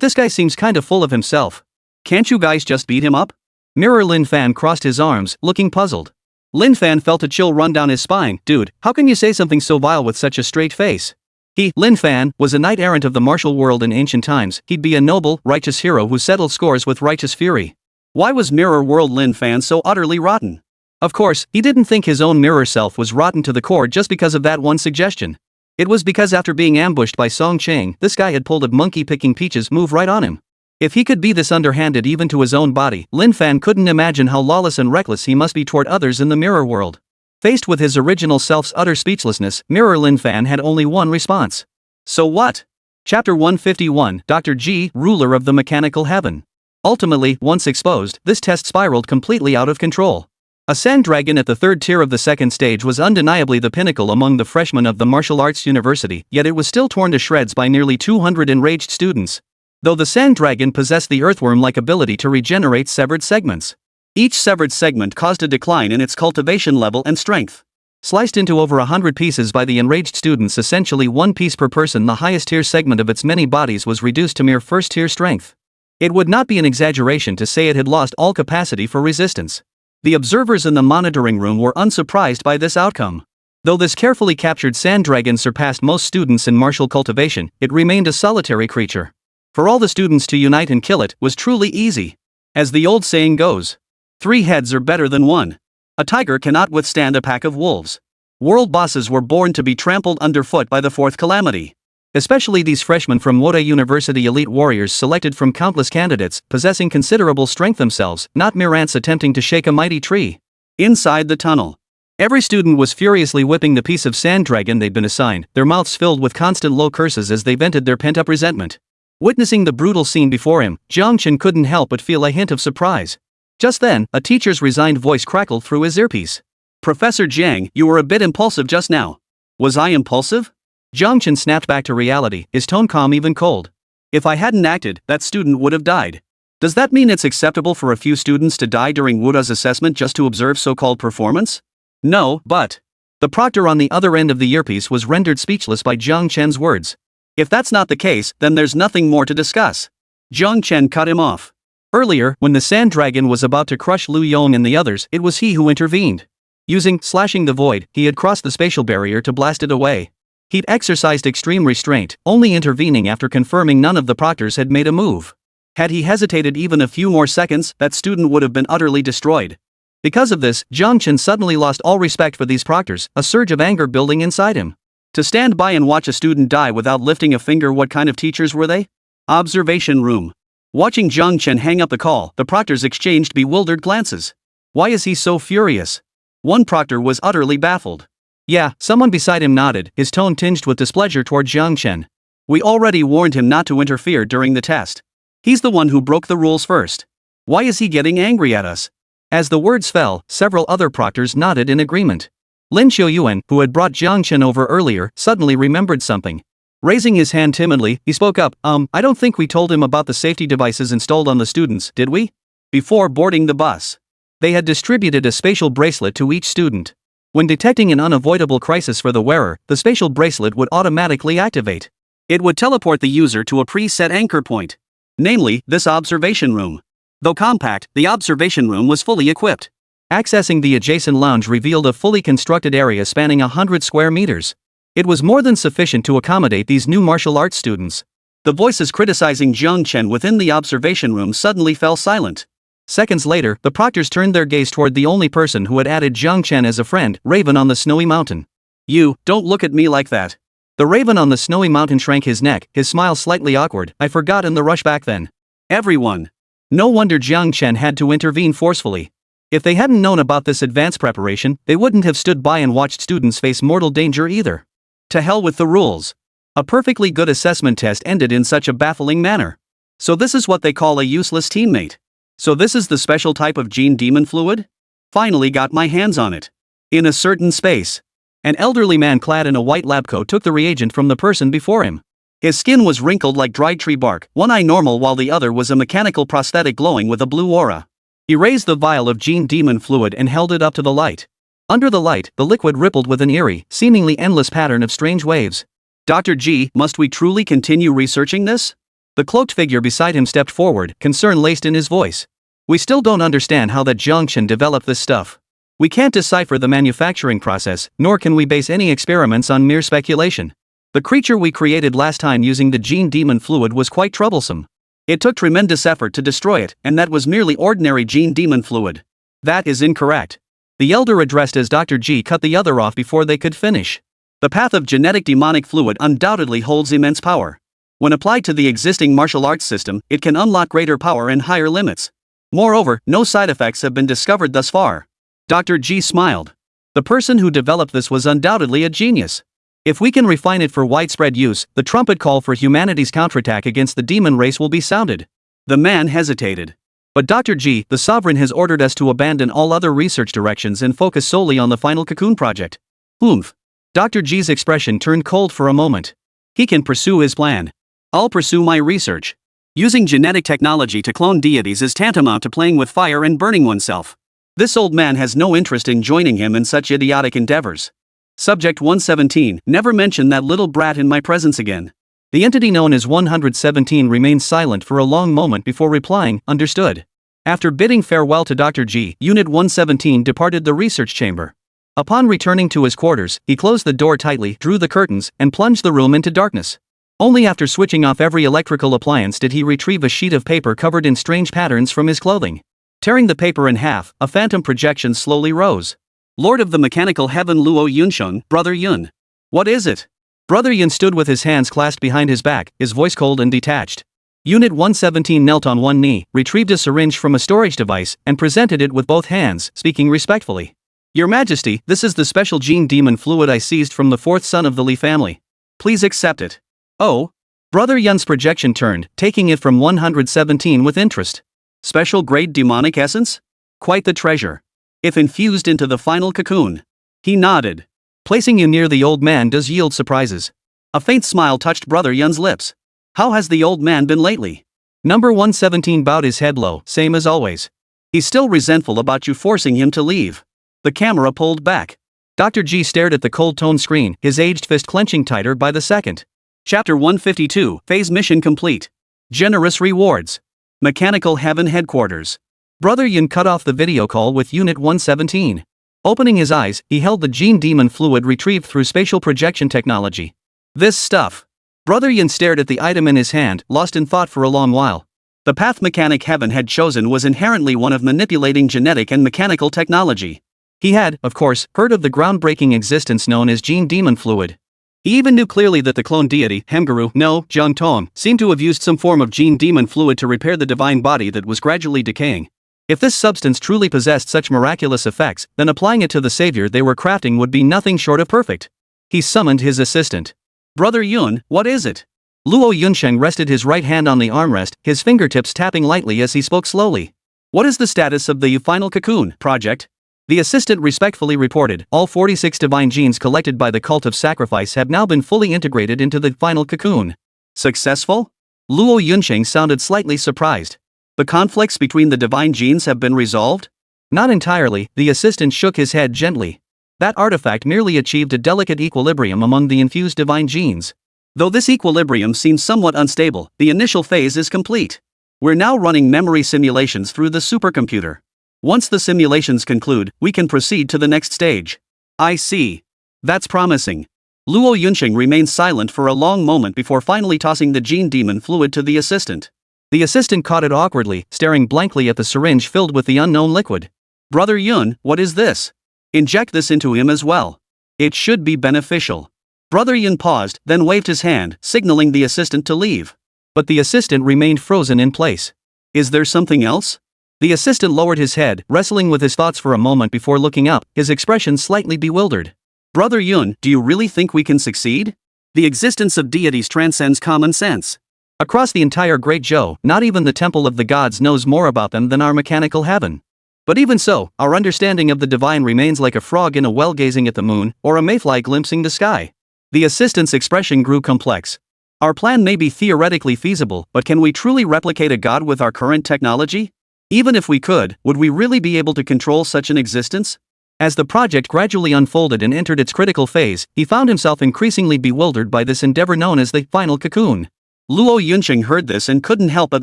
this guy seems kind of full of himself. Can't you guys just beat him up? Mirror Lin Fan crossed his arms, looking puzzled. Lin Fan felt a chill run down his spine. Dude, how can you say something so vile with such a straight face? He, Lin Fan, was a knight-errant of the martial world in ancient times. He'd be a noble, righteous hero who settled scores with righteous fury. Why was Mirror World Lin Fan so utterly rotten? Of course, he didn't think his own mirror self was rotten to the core just because of that one suggestion. It was because after being ambushed by Song Cheng, this guy had pulled a monkey-picking peaches move right on him. If he could be this underhanded even to his own body, Lin Fan couldn't imagine how lawless and reckless he must be toward others in the mirror world. Faced with his original self's utter speechlessness, Mirror Lin Fan had only one response. So what? Chapter 151, Dr. G, Ruler of the Mechanical Heaven. Ultimately, once exposed, this test spiraled completely out of control. A sand dragon at the third tier of the second stage was undeniably the pinnacle among the freshmen of the martial arts university, yet it was still torn to shreds by nearly 200 enraged students. Though the sand dragon possessed the earthworm-like ability to regenerate severed segments. Each severed segment caused a decline in its cultivation level and strength. Sliced into over 100 pieces by the enraged students, essentially one piece per person, the highest tier segment of its many bodies was reduced to mere first tier strength. It would not be an exaggeration to say it had lost all capacity for resistance. The observers in the monitoring room were unsurprised by this outcome. Though this carefully captured sand dragon surpassed most students in martial cultivation, it remained a solitary creature. For all the students to unite and kill it was truly easy. As the old saying goes, 3 heads are better than 1. A tiger cannot withstand a pack of wolves. World bosses were born to be trampled underfoot by the fourth calamity. Especially these freshmen from Woda University, elite warriors selected from countless candidates, possessing considerable strength themselves, not mere ants attempting to shake a mighty tree. Inside the tunnel, every student was furiously whipping the piece of sand dragon they'd been assigned, their mouths filled with constant low curses as they vented their pent-up resentment. Witnessing the brutal scene before him, Jiang Chen couldn't help but feel a hint of surprise. Just then, a teacher's resigned voice crackled through his earpiece. Professor Jiang, you were a bit impulsive just now. Was I impulsive? Jiang Chen snapped back to reality, his tone calm, even cold. If I hadn't acted, that student would have died. Does that mean it's acceptable for a few students to die during Wuda's assessment just to observe so-called performance? No, but... The proctor on the other end of the earpiece was rendered speechless by Jiang Chen's words. If that's not the case, then there's nothing more to discuss. Jiang Chen cut him off. Earlier, when the sand dragon was about to crush Lu Yong and the others, it was he who intervened. Using slashing the void, he had crossed the spatial barrier to blast it away. He'd exercised extreme restraint, only intervening after confirming none of the proctors had made a move. Had he hesitated even a few more seconds, that student would have been utterly destroyed. Because of this, Jiang Chen suddenly lost all respect for these proctors, a surge of anger building inside him. To stand by and watch a student die without lifting a finger, what kind of teachers were they? Observation room. Watching Jiang Chen hang up the call, the proctors exchanged bewildered glances. Why is he so furious? One proctor was utterly baffled. Yeah, someone beside him nodded, his tone tinged with displeasure toward Jiang Chen. We already warned him not to interfere during the test. He's the one who broke the rules first. Why is he getting angry at us? As the words fell, several other proctors nodded in agreement. Lin Xiuyuan, who had brought Jiang Chen over earlier, suddenly remembered something. Raising his hand timidly, he spoke up, I don't think we told him about the safety devices installed on the students, did we? Before boarding the bus. They had distributed a spatial bracelet to each student. When detecting an unavoidable crisis for the wearer, the spatial bracelet would automatically activate. It would teleport the user to a preset anchor point. Namely, this observation room. Though compact, the observation room was fully equipped. Accessing the adjacent lounge revealed a fully constructed area spanning 100 square meters. It was more than sufficient to accommodate these new martial arts students. The voices criticizing Jiang Chen within the observation room suddenly fell silent. Seconds later, the proctors turned their gaze toward the only person who had added Jiang Chen as a friend, Raven on the Snowy Mountain. You, don't look at me like that. The Raven on the Snowy Mountain shrank his neck, his smile slightly awkward. I forgot in the rush back then. Everyone. No wonder Jiang Chen had to intervene forcefully. If they hadn't known about this advanced preparation, they wouldn't have stood by and watched students face mortal danger either. To hell with the rules. A perfectly good assessment test ended in such a baffling manner. So this is what they call a useless teammate. So this is the special type of gene demon fluid? Finally got my hands on it. In a certain space. An elderly man clad in a white lab coat took the reagent from the person before him. His skin was wrinkled like dried tree bark, one eye normal while the other was a mechanical prosthetic glowing with a blue aura. He raised the vial of gene demon fluid and held it up to the light. Under the light, the liquid rippled with an eerie, seemingly endless pattern of strange waves. Dr. G, must we truly continue researching this? The cloaked figure beside him stepped forward, concern laced in his voice. We still don't understand how that Jiangchen developed this stuff. We can't decipher the manufacturing process, nor can we base any experiments on mere speculation. The creature we created last time using the gene demon fluid was quite troublesome. It took tremendous effort to destroy it, and that was merely ordinary gene demon fluid. That is incorrect. The elder addressed as Dr. G cut the other off before they could finish. The path of genetic demonic fluid undoubtedly holds immense power. When applied to the existing martial arts system, it can unlock greater power and higher limits. Moreover, no side effects have been discovered thus far. Dr. G smiled. The person who developed this was undoubtedly a genius. If we can refine it for widespread use, the trumpet call for humanity's counterattack against the demon race will be sounded. The man hesitated. But Dr. G, the sovereign has ordered us to abandon all other research directions and focus solely on the final cocoon project. Oomph. Dr. G's expression turned cold for a moment. He can pursue his plan. I'll pursue my research. Using genetic technology to clone deities is tantamount to playing with fire and burning oneself. This old man has no interest in joining him in such idiotic endeavors. Subject 117, never mention that little brat in my presence again. The entity known as 117 remained silent for a long moment before replying, understood. After bidding farewell to Dr. G, Unit 117 departed the research chamber. Upon returning to his quarters, he closed the door tightly, drew the curtains, and plunged the room into darkness. Only after switching off every electrical appliance did he retrieve a sheet of paper covered in strange patterns from his clothing. Tearing the paper in half, a phantom projection slowly rose. Lord of the Mechanical Heaven Luo Yunsheng, Brother Yun. What is it? Brother Yun stood with his hands clasped behind his back, his voice cold and detached. Unit 117 knelt on one knee, retrieved a syringe from a storage device, and presented it with both hands, speaking respectfully. Your Majesty, this is the special gene demon fluid I seized from the fourth son of the Li family. Please accept it. Oh? Brother Yun's projection turned, taking it from 117 with interest. Special grade demonic essence? Quite the treasure. If infused into the final cocoon. He nodded. Placing you near the old man does yield surprises. A faint smile touched Brother Yun's lips. How has the old man been lately? Number 117 bowed his head low, same as always. He's still resentful about you forcing him to leave. The camera pulled back. Dr. G stared at the cold-toned screen, his aged fist clenching tighter by the second. Chapter 152, Phase Mission Complete. Generous Rewards. Mechanical Heaven Headquarters. Brother Yun cut off the video call with Unit 117. Opening his eyes, he held the gene demon fluid retrieved through spatial projection technology. This stuff. Brother Yun stared at the item in his hand, lost in thought for a long while. The path Mechanic Heaven had chosen was inherently one of manipulating genetic and mechanical technology. He had, of course, heard of the groundbreaking existence known as gene demon fluid. He even knew clearly that the clone deity, Hemgaru, no, Jiangtong, seemed to have used some form of gene demon fluid to repair the divine body that was gradually decaying. If this substance truly possessed such miraculous effects, then applying it to the savior they were crafting would be nothing short of perfect. He summoned his assistant. Brother Yun, what is it? Luo Yunsheng rested his right hand on the armrest, his fingertips tapping lightly as he spoke slowly. What is the status of the final cocoon project? The assistant respectfully reported, all 46 divine genes collected by the cult of sacrifice have now been fully integrated into the final cocoon. Successful? Luo Yunsheng sounded slightly surprised. The conflicts between the divine genes have been resolved? Not entirely, the assistant shook his head gently. That artifact merely achieved a delicate equilibrium among the infused divine genes. Though this equilibrium seems somewhat unstable, the initial phase is complete. We're now running memory simulations through the supercomputer. Once the simulations conclude, we can proceed to the next stage. I see. That's promising. Luo Yunsheng remained silent for a long moment before finally tossing the gene demon fluid to the assistant. The assistant caught it awkwardly, staring blankly at the syringe filled with the unknown liquid. Brother Yun, what is this? Inject this into him as well. It should be beneficial. Brother Yun paused, then waved his hand, signaling the assistant to leave. But the assistant remained frozen in place. Is there something else? The assistant lowered his head, wrestling with his thoughts for a moment before looking up, his expression slightly bewildered. Brother Yun, do you really think we can succeed? The existence of deities transcends common sense. Across the entire Great Joe, not even the Temple of the Gods knows more about them than our mechanical heaven. But even so, our understanding of the divine remains like a frog in a well gazing at the moon, or a mayfly glimpsing the sky. The assistant's expression grew complex. Our plan may be theoretically feasible, but can we truly replicate a god with our current technology? Even if we could, would we really be able to control such an existence? As the project gradually unfolded and entered its critical phase, he found himself increasingly bewildered by this endeavor known as the final cocoon. Luo Yunqing heard this and couldn't help but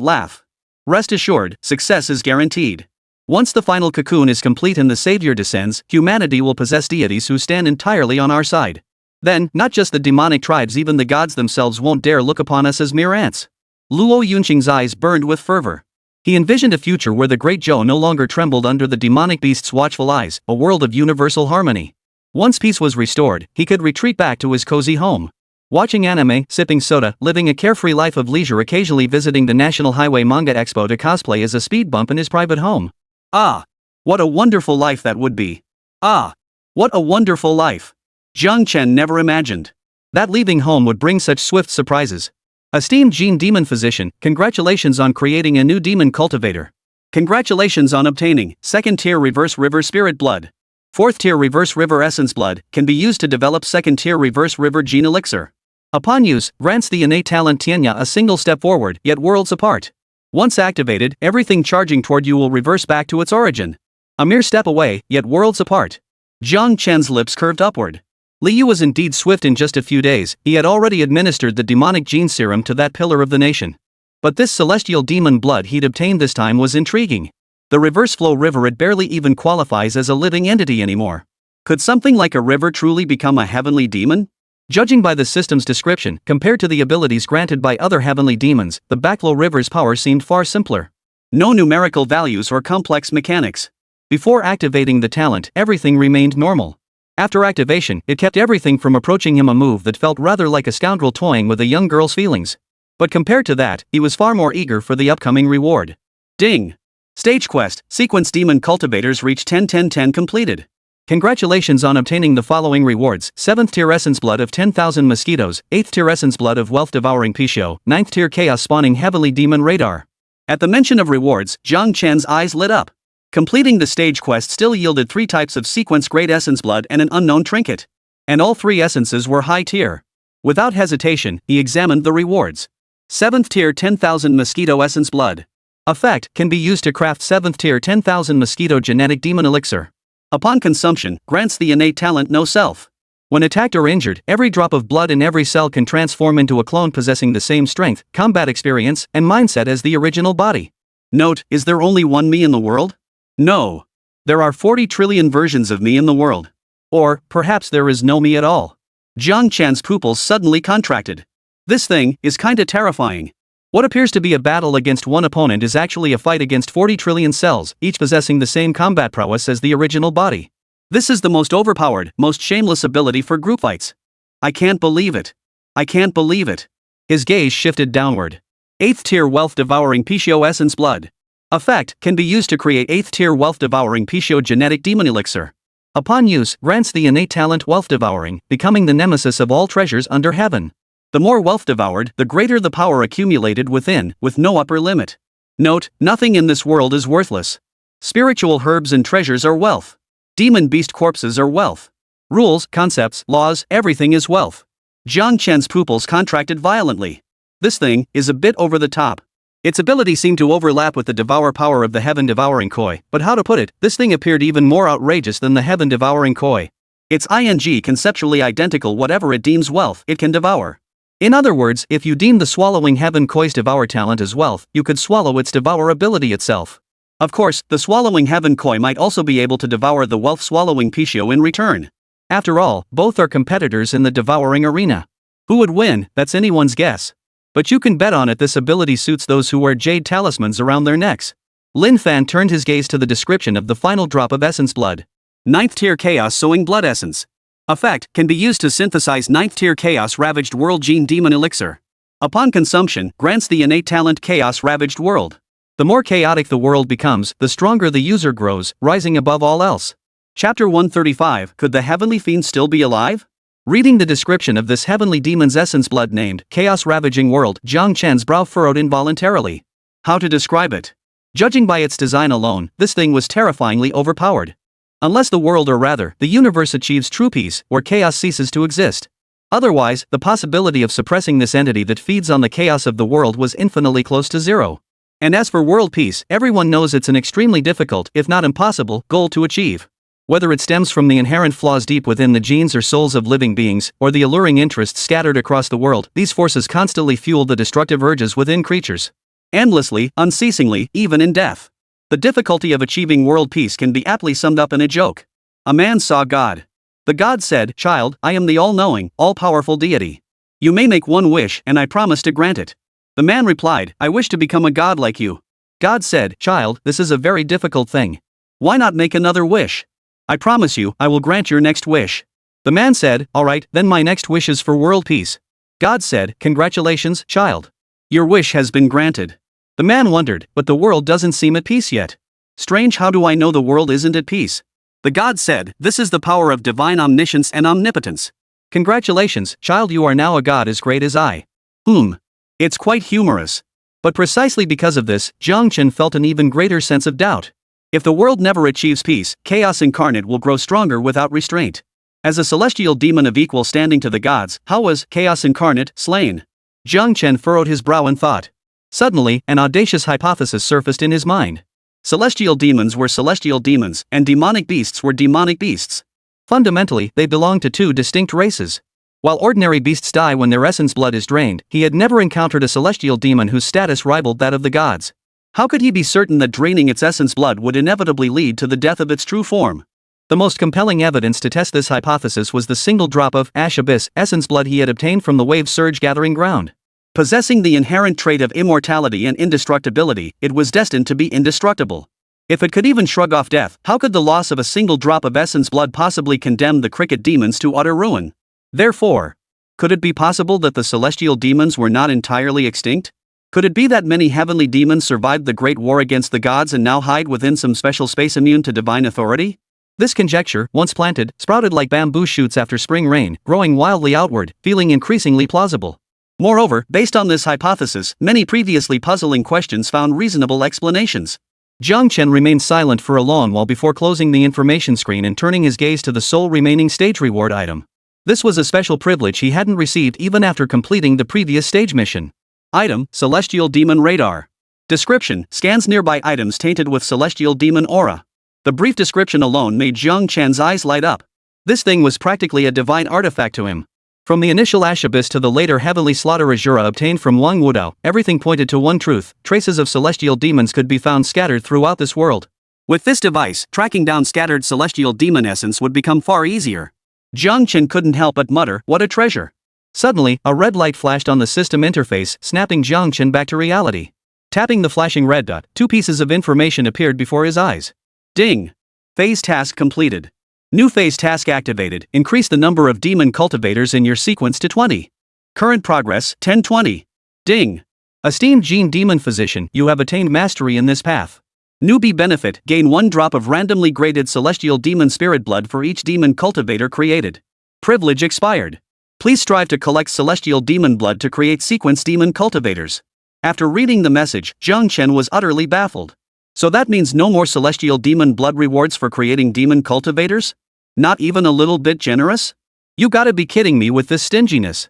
laugh. Rest assured, success is guaranteed. Once the final cocoon is complete and the savior descends, humanity will possess deities who stand entirely on our side. Then, not just the demonic tribes, even the gods themselves won't dare look upon us as mere ants. Luo Yunqing's eyes burned with fervor. He envisioned a future where the Great Joe no longer trembled under the demonic beast's watchful eyes, a world of universal harmony. Once peace was restored, he could retreat back to his cozy home. Watching anime, sipping soda, living a carefree life of leisure, occasionally visiting the National Highway Manga Expo to cosplay as a speed bump in his private home. Ah! What a wonderful life that would be. Ah! What a wonderful life. Jiang Chen never imagined that leaving home would bring such swift surprises. Esteemed Gene Demon Physician, congratulations on creating a new demon cultivator. Congratulations on obtaining 2nd tier Reverse River Spirit Blood. 4th tier Reverse River Essence Blood can be used to develop 2nd tier Reverse River Gene Elixir. Upon use, grants the innate talent Tianya a single step forward, yet worlds apart. Once activated, everything charging toward you will reverse back to its origin. A mere step away, yet worlds apart. Jiang Chen's lips curved upward. Liu was indeed swift. In just a few days, he had already administered the demonic gene serum to that pillar of the nation. But this celestial demon blood he'd obtained this time was intriguing. The reverse flow river, it barely even qualifies as a living entity anymore. Could something like a river truly become a heavenly demon? Judging by the system's description, compared to the abilities granted by other heavenly demons, the backflow river's power seemed far simpler. No numerical values or complex mechanics. Before activating the talent, everything remained normal. After activation, it kept everything from approaching him, a move that felt rather like a scoundrel toying with a young girl's feelings. But compared to that, he was far more eager for the upcoming reward. Ding! Stage quest, Sequence Demon Cultivators reach 10-10-10 completed. Congratulations on obtaining the following rewards: 7th tier Essence Blood of 10,000 Mosquitoes, 8th tier Essence Blood of Wealth Devouring Pisho, 9th tier Chaos Spawning Heavenly Demon Radar. At the mention of rewards, Jiang Chen's eyes lit up. Completing the stage quest still yielded 3 types of sequence grade Essence Blood and an unknown trinket. And all 3 essences were high tier. Without hesitation, he examined the rewards. 7th tier 10,000 Mosquito Essence Blood. Effect, can be used to craft 7th tier 10,000 Mosquito Genetic Demon Elixir. Upon consumption, grants the innate talent No Self. When attacked or injured, every drop of blood in every cell can transform into a clone possessing the same strength, combat experience, and mindset as the original body. Note, is there only one me in the world? No. There are 40 trillion versions of me in the world. Or, perhaps there is no me at all. Jiang Chen's pupils suddenly contracted. This thing is kinda terrifying. What appears to be a battle against one opponent is actually a fight against 40 trillion cells, each possessing the same combat prowess as the original body. This is the most overpowered, most shameless ability for group fights. I can't believe it. I can't believe it. His gaze shifted downward. 8th tier Wealth Devouring Pisho Essence Blood. Effect, can be used to create 8th tier Wealth Devouring Pisho Genetic Demon Elixir. Upon use, grants the innate talent Wealth Devouring, becoming the nemesis of all treasures under heaven. The more wealth devoured, the greater the power accumulated within, with no upper limit. Note, nothing in this world is worthless. Spiritual herbs and treasures are wealth. Demon beast corpses are wealth. Rules, concepts, laws, everything is wealth. Jiang Chen's pupils contracted violently. This thing is a bit over the top. Its ability seemed to overlap with the devour power of the Heaven-Devouring Koi, but how to put it, this thing appeared even more outrageous than the Heaven-Devouring Koi. It's conceptually identical. Whatever it deems wealth, it can devour. In other words, if you deem the Swallowing Heaven Koi's Devour talent as wealth, you could swallow its Devour ability itself. Of course, the Swallowing Heaven Koi might also be able to devour the Wealth Swallowing Pisho in return. After all, both are competitors in the devouring arena. Who would win, that's anyone's guess. But you can bet on it, this ability suits those who wear jade talismans around their necks. Lin Fan turned his gaze to the description of the final drop of Essence Blood. 9th tier Chaos Sowing Blood Essence. Effect, can be used to synthesize 9th tier Chaos Ravaged World Gene Demon Elixir. Upon consumption, grants the innate talent Chaos Ravaged World. The more chaotic the world becomes, the stronger the user grows, rising above all else. Chapter 135, could the Heavenly Fiend still be alive? Reading the description of this heavenly demon's essence blood named Chaos-Ravaging World, Jiang Chen's brow furrowed involuntarily. How to describe it? Judging by its design alone, this thing was terrifyingly overpowered. Unless the world, or rather, the universe, achieves true peace, or chaos ceases to exist. Otherwise, the possibility of suppressing this entity that feeds on the chaos of the world was infinitely close to zero. And as for world peace, everyone knows it's an extremely difficult, if not impossible, goal to achieve. Whether it stems from the inherent flaws deep within the genes or souls of living beings, or the alluring interests scattered across the world, these forces constantly fuel the destructive urges within creatures. Endlessly, unceasingly, even in death. The difficulty of achieving world peace can be aptly summed up in a joke. A man saw God. The God said, "Child, I am the all-knowing, all-powerful deity. You may make one wish, and I promise to grant it." The man replied, "I wish to become a god like you." God said, "Child, this is a very difficult thing. Why not make another wish? I promise you, I will grant your next wish." The man said, "All right, then my next wish is for world peace." God said, "Congratulations, child. Your wish has been granted." The man wondered, "But the world doesn't seem at peace yet. Strange, how do I know the world isn't at peace?" The God said, "This is the power of divine omniscience and omnipotence. Congratulations, child, you are now a god as great as I." It's quite humorous. But precisely because of this, Jiang Chen felt an even greater sense of doubt. If the world never achieves peace, chaos incarnate will grow stronger without restraint. As a celestial demon of equal standing to the gods, how was chaos incarnate slain? Jiang Chen furrowed his brow in thought. Suddenly, an audacious hypothesis surfaced in his mind. Celestial demons were celestial demons, and demonic beasts were demonic beasts. Fundamentally, they belonged to two distinct races. While ordinary beasts die when their essence blood is drained, he had never encountered a celestial demon whose status rivaled that of the gods. How could he be certain that draining its essence blood would inevitably lead to the death of its true form? The most compelling evidence to test this hypothesis was the single drop of ash abyss essence blood he had obtained from the wave surge gathering ground. Possessing the inherent trait of immortality and indestructibility, it was destined to be indestructible. If it could even shrug off death, how could the loss of a single drop of essence blood possibly condemn the cricket demons to utter ruin? Therefore, could it be possible that the celestial demons were not entirely extinct? Could it be that many heavenly demons survived the great war against the gods and now hide within some special space immune to divine authority? This conjecture, once planted, sprouted like bamboo shoots after spring rain, growing wildly outward, feeling increasingly plausible. Moreover, based on this hypothesis, many previously puzzling questions found reasonable explanations. Jiang Chen remained silent for a long while before closing the information screen and turning his gaze to the sole remaining stage reward item. This was a special privilege he hadn't received even after completing the previous stage mission. Item: Celestial Demon Radar. Description: scans nearby items tainted with celestial demon aura. The brief description alone made Jiang Chen's eyes light up. This thing was practically a divine artifact to him. From the initial ash abyss to the later heavenly slaughter azura obtained from Wang Wudao, everything pointed to one truth: traces of celestial demons could be found scattered throughout this world. With this device, tracking down scattered celestial demon essence would become far easier. Jiang Chen couldn't help but mutter, "What a treasure." Suddenly, a red light flashed on the system interface, snapping Jiang Chen back to reality. Tapping the flashing red dot, two pieces of information appeared before his eyes. Ding! Phase task completed. New phase task activated. Increase the number of demon cultivators in your sequence to 20. Current progress, 1020. Ding! Esteemed Gene Demon Physician, you have attained mastery in this path. Newbie benefit: gain 1 drop of randomly graded celestial demon spirit blood for each demon cultivator created. Privilege expired. Please strive to collect celestial demon blood to create sequence demon cultivators. After reading the message, Jiang Chen was utterly baffled. So that means no more celestial demon blood rewards for creating demon cultivators? Not even a little bit generous? You gotta be kidding me with this stinginess.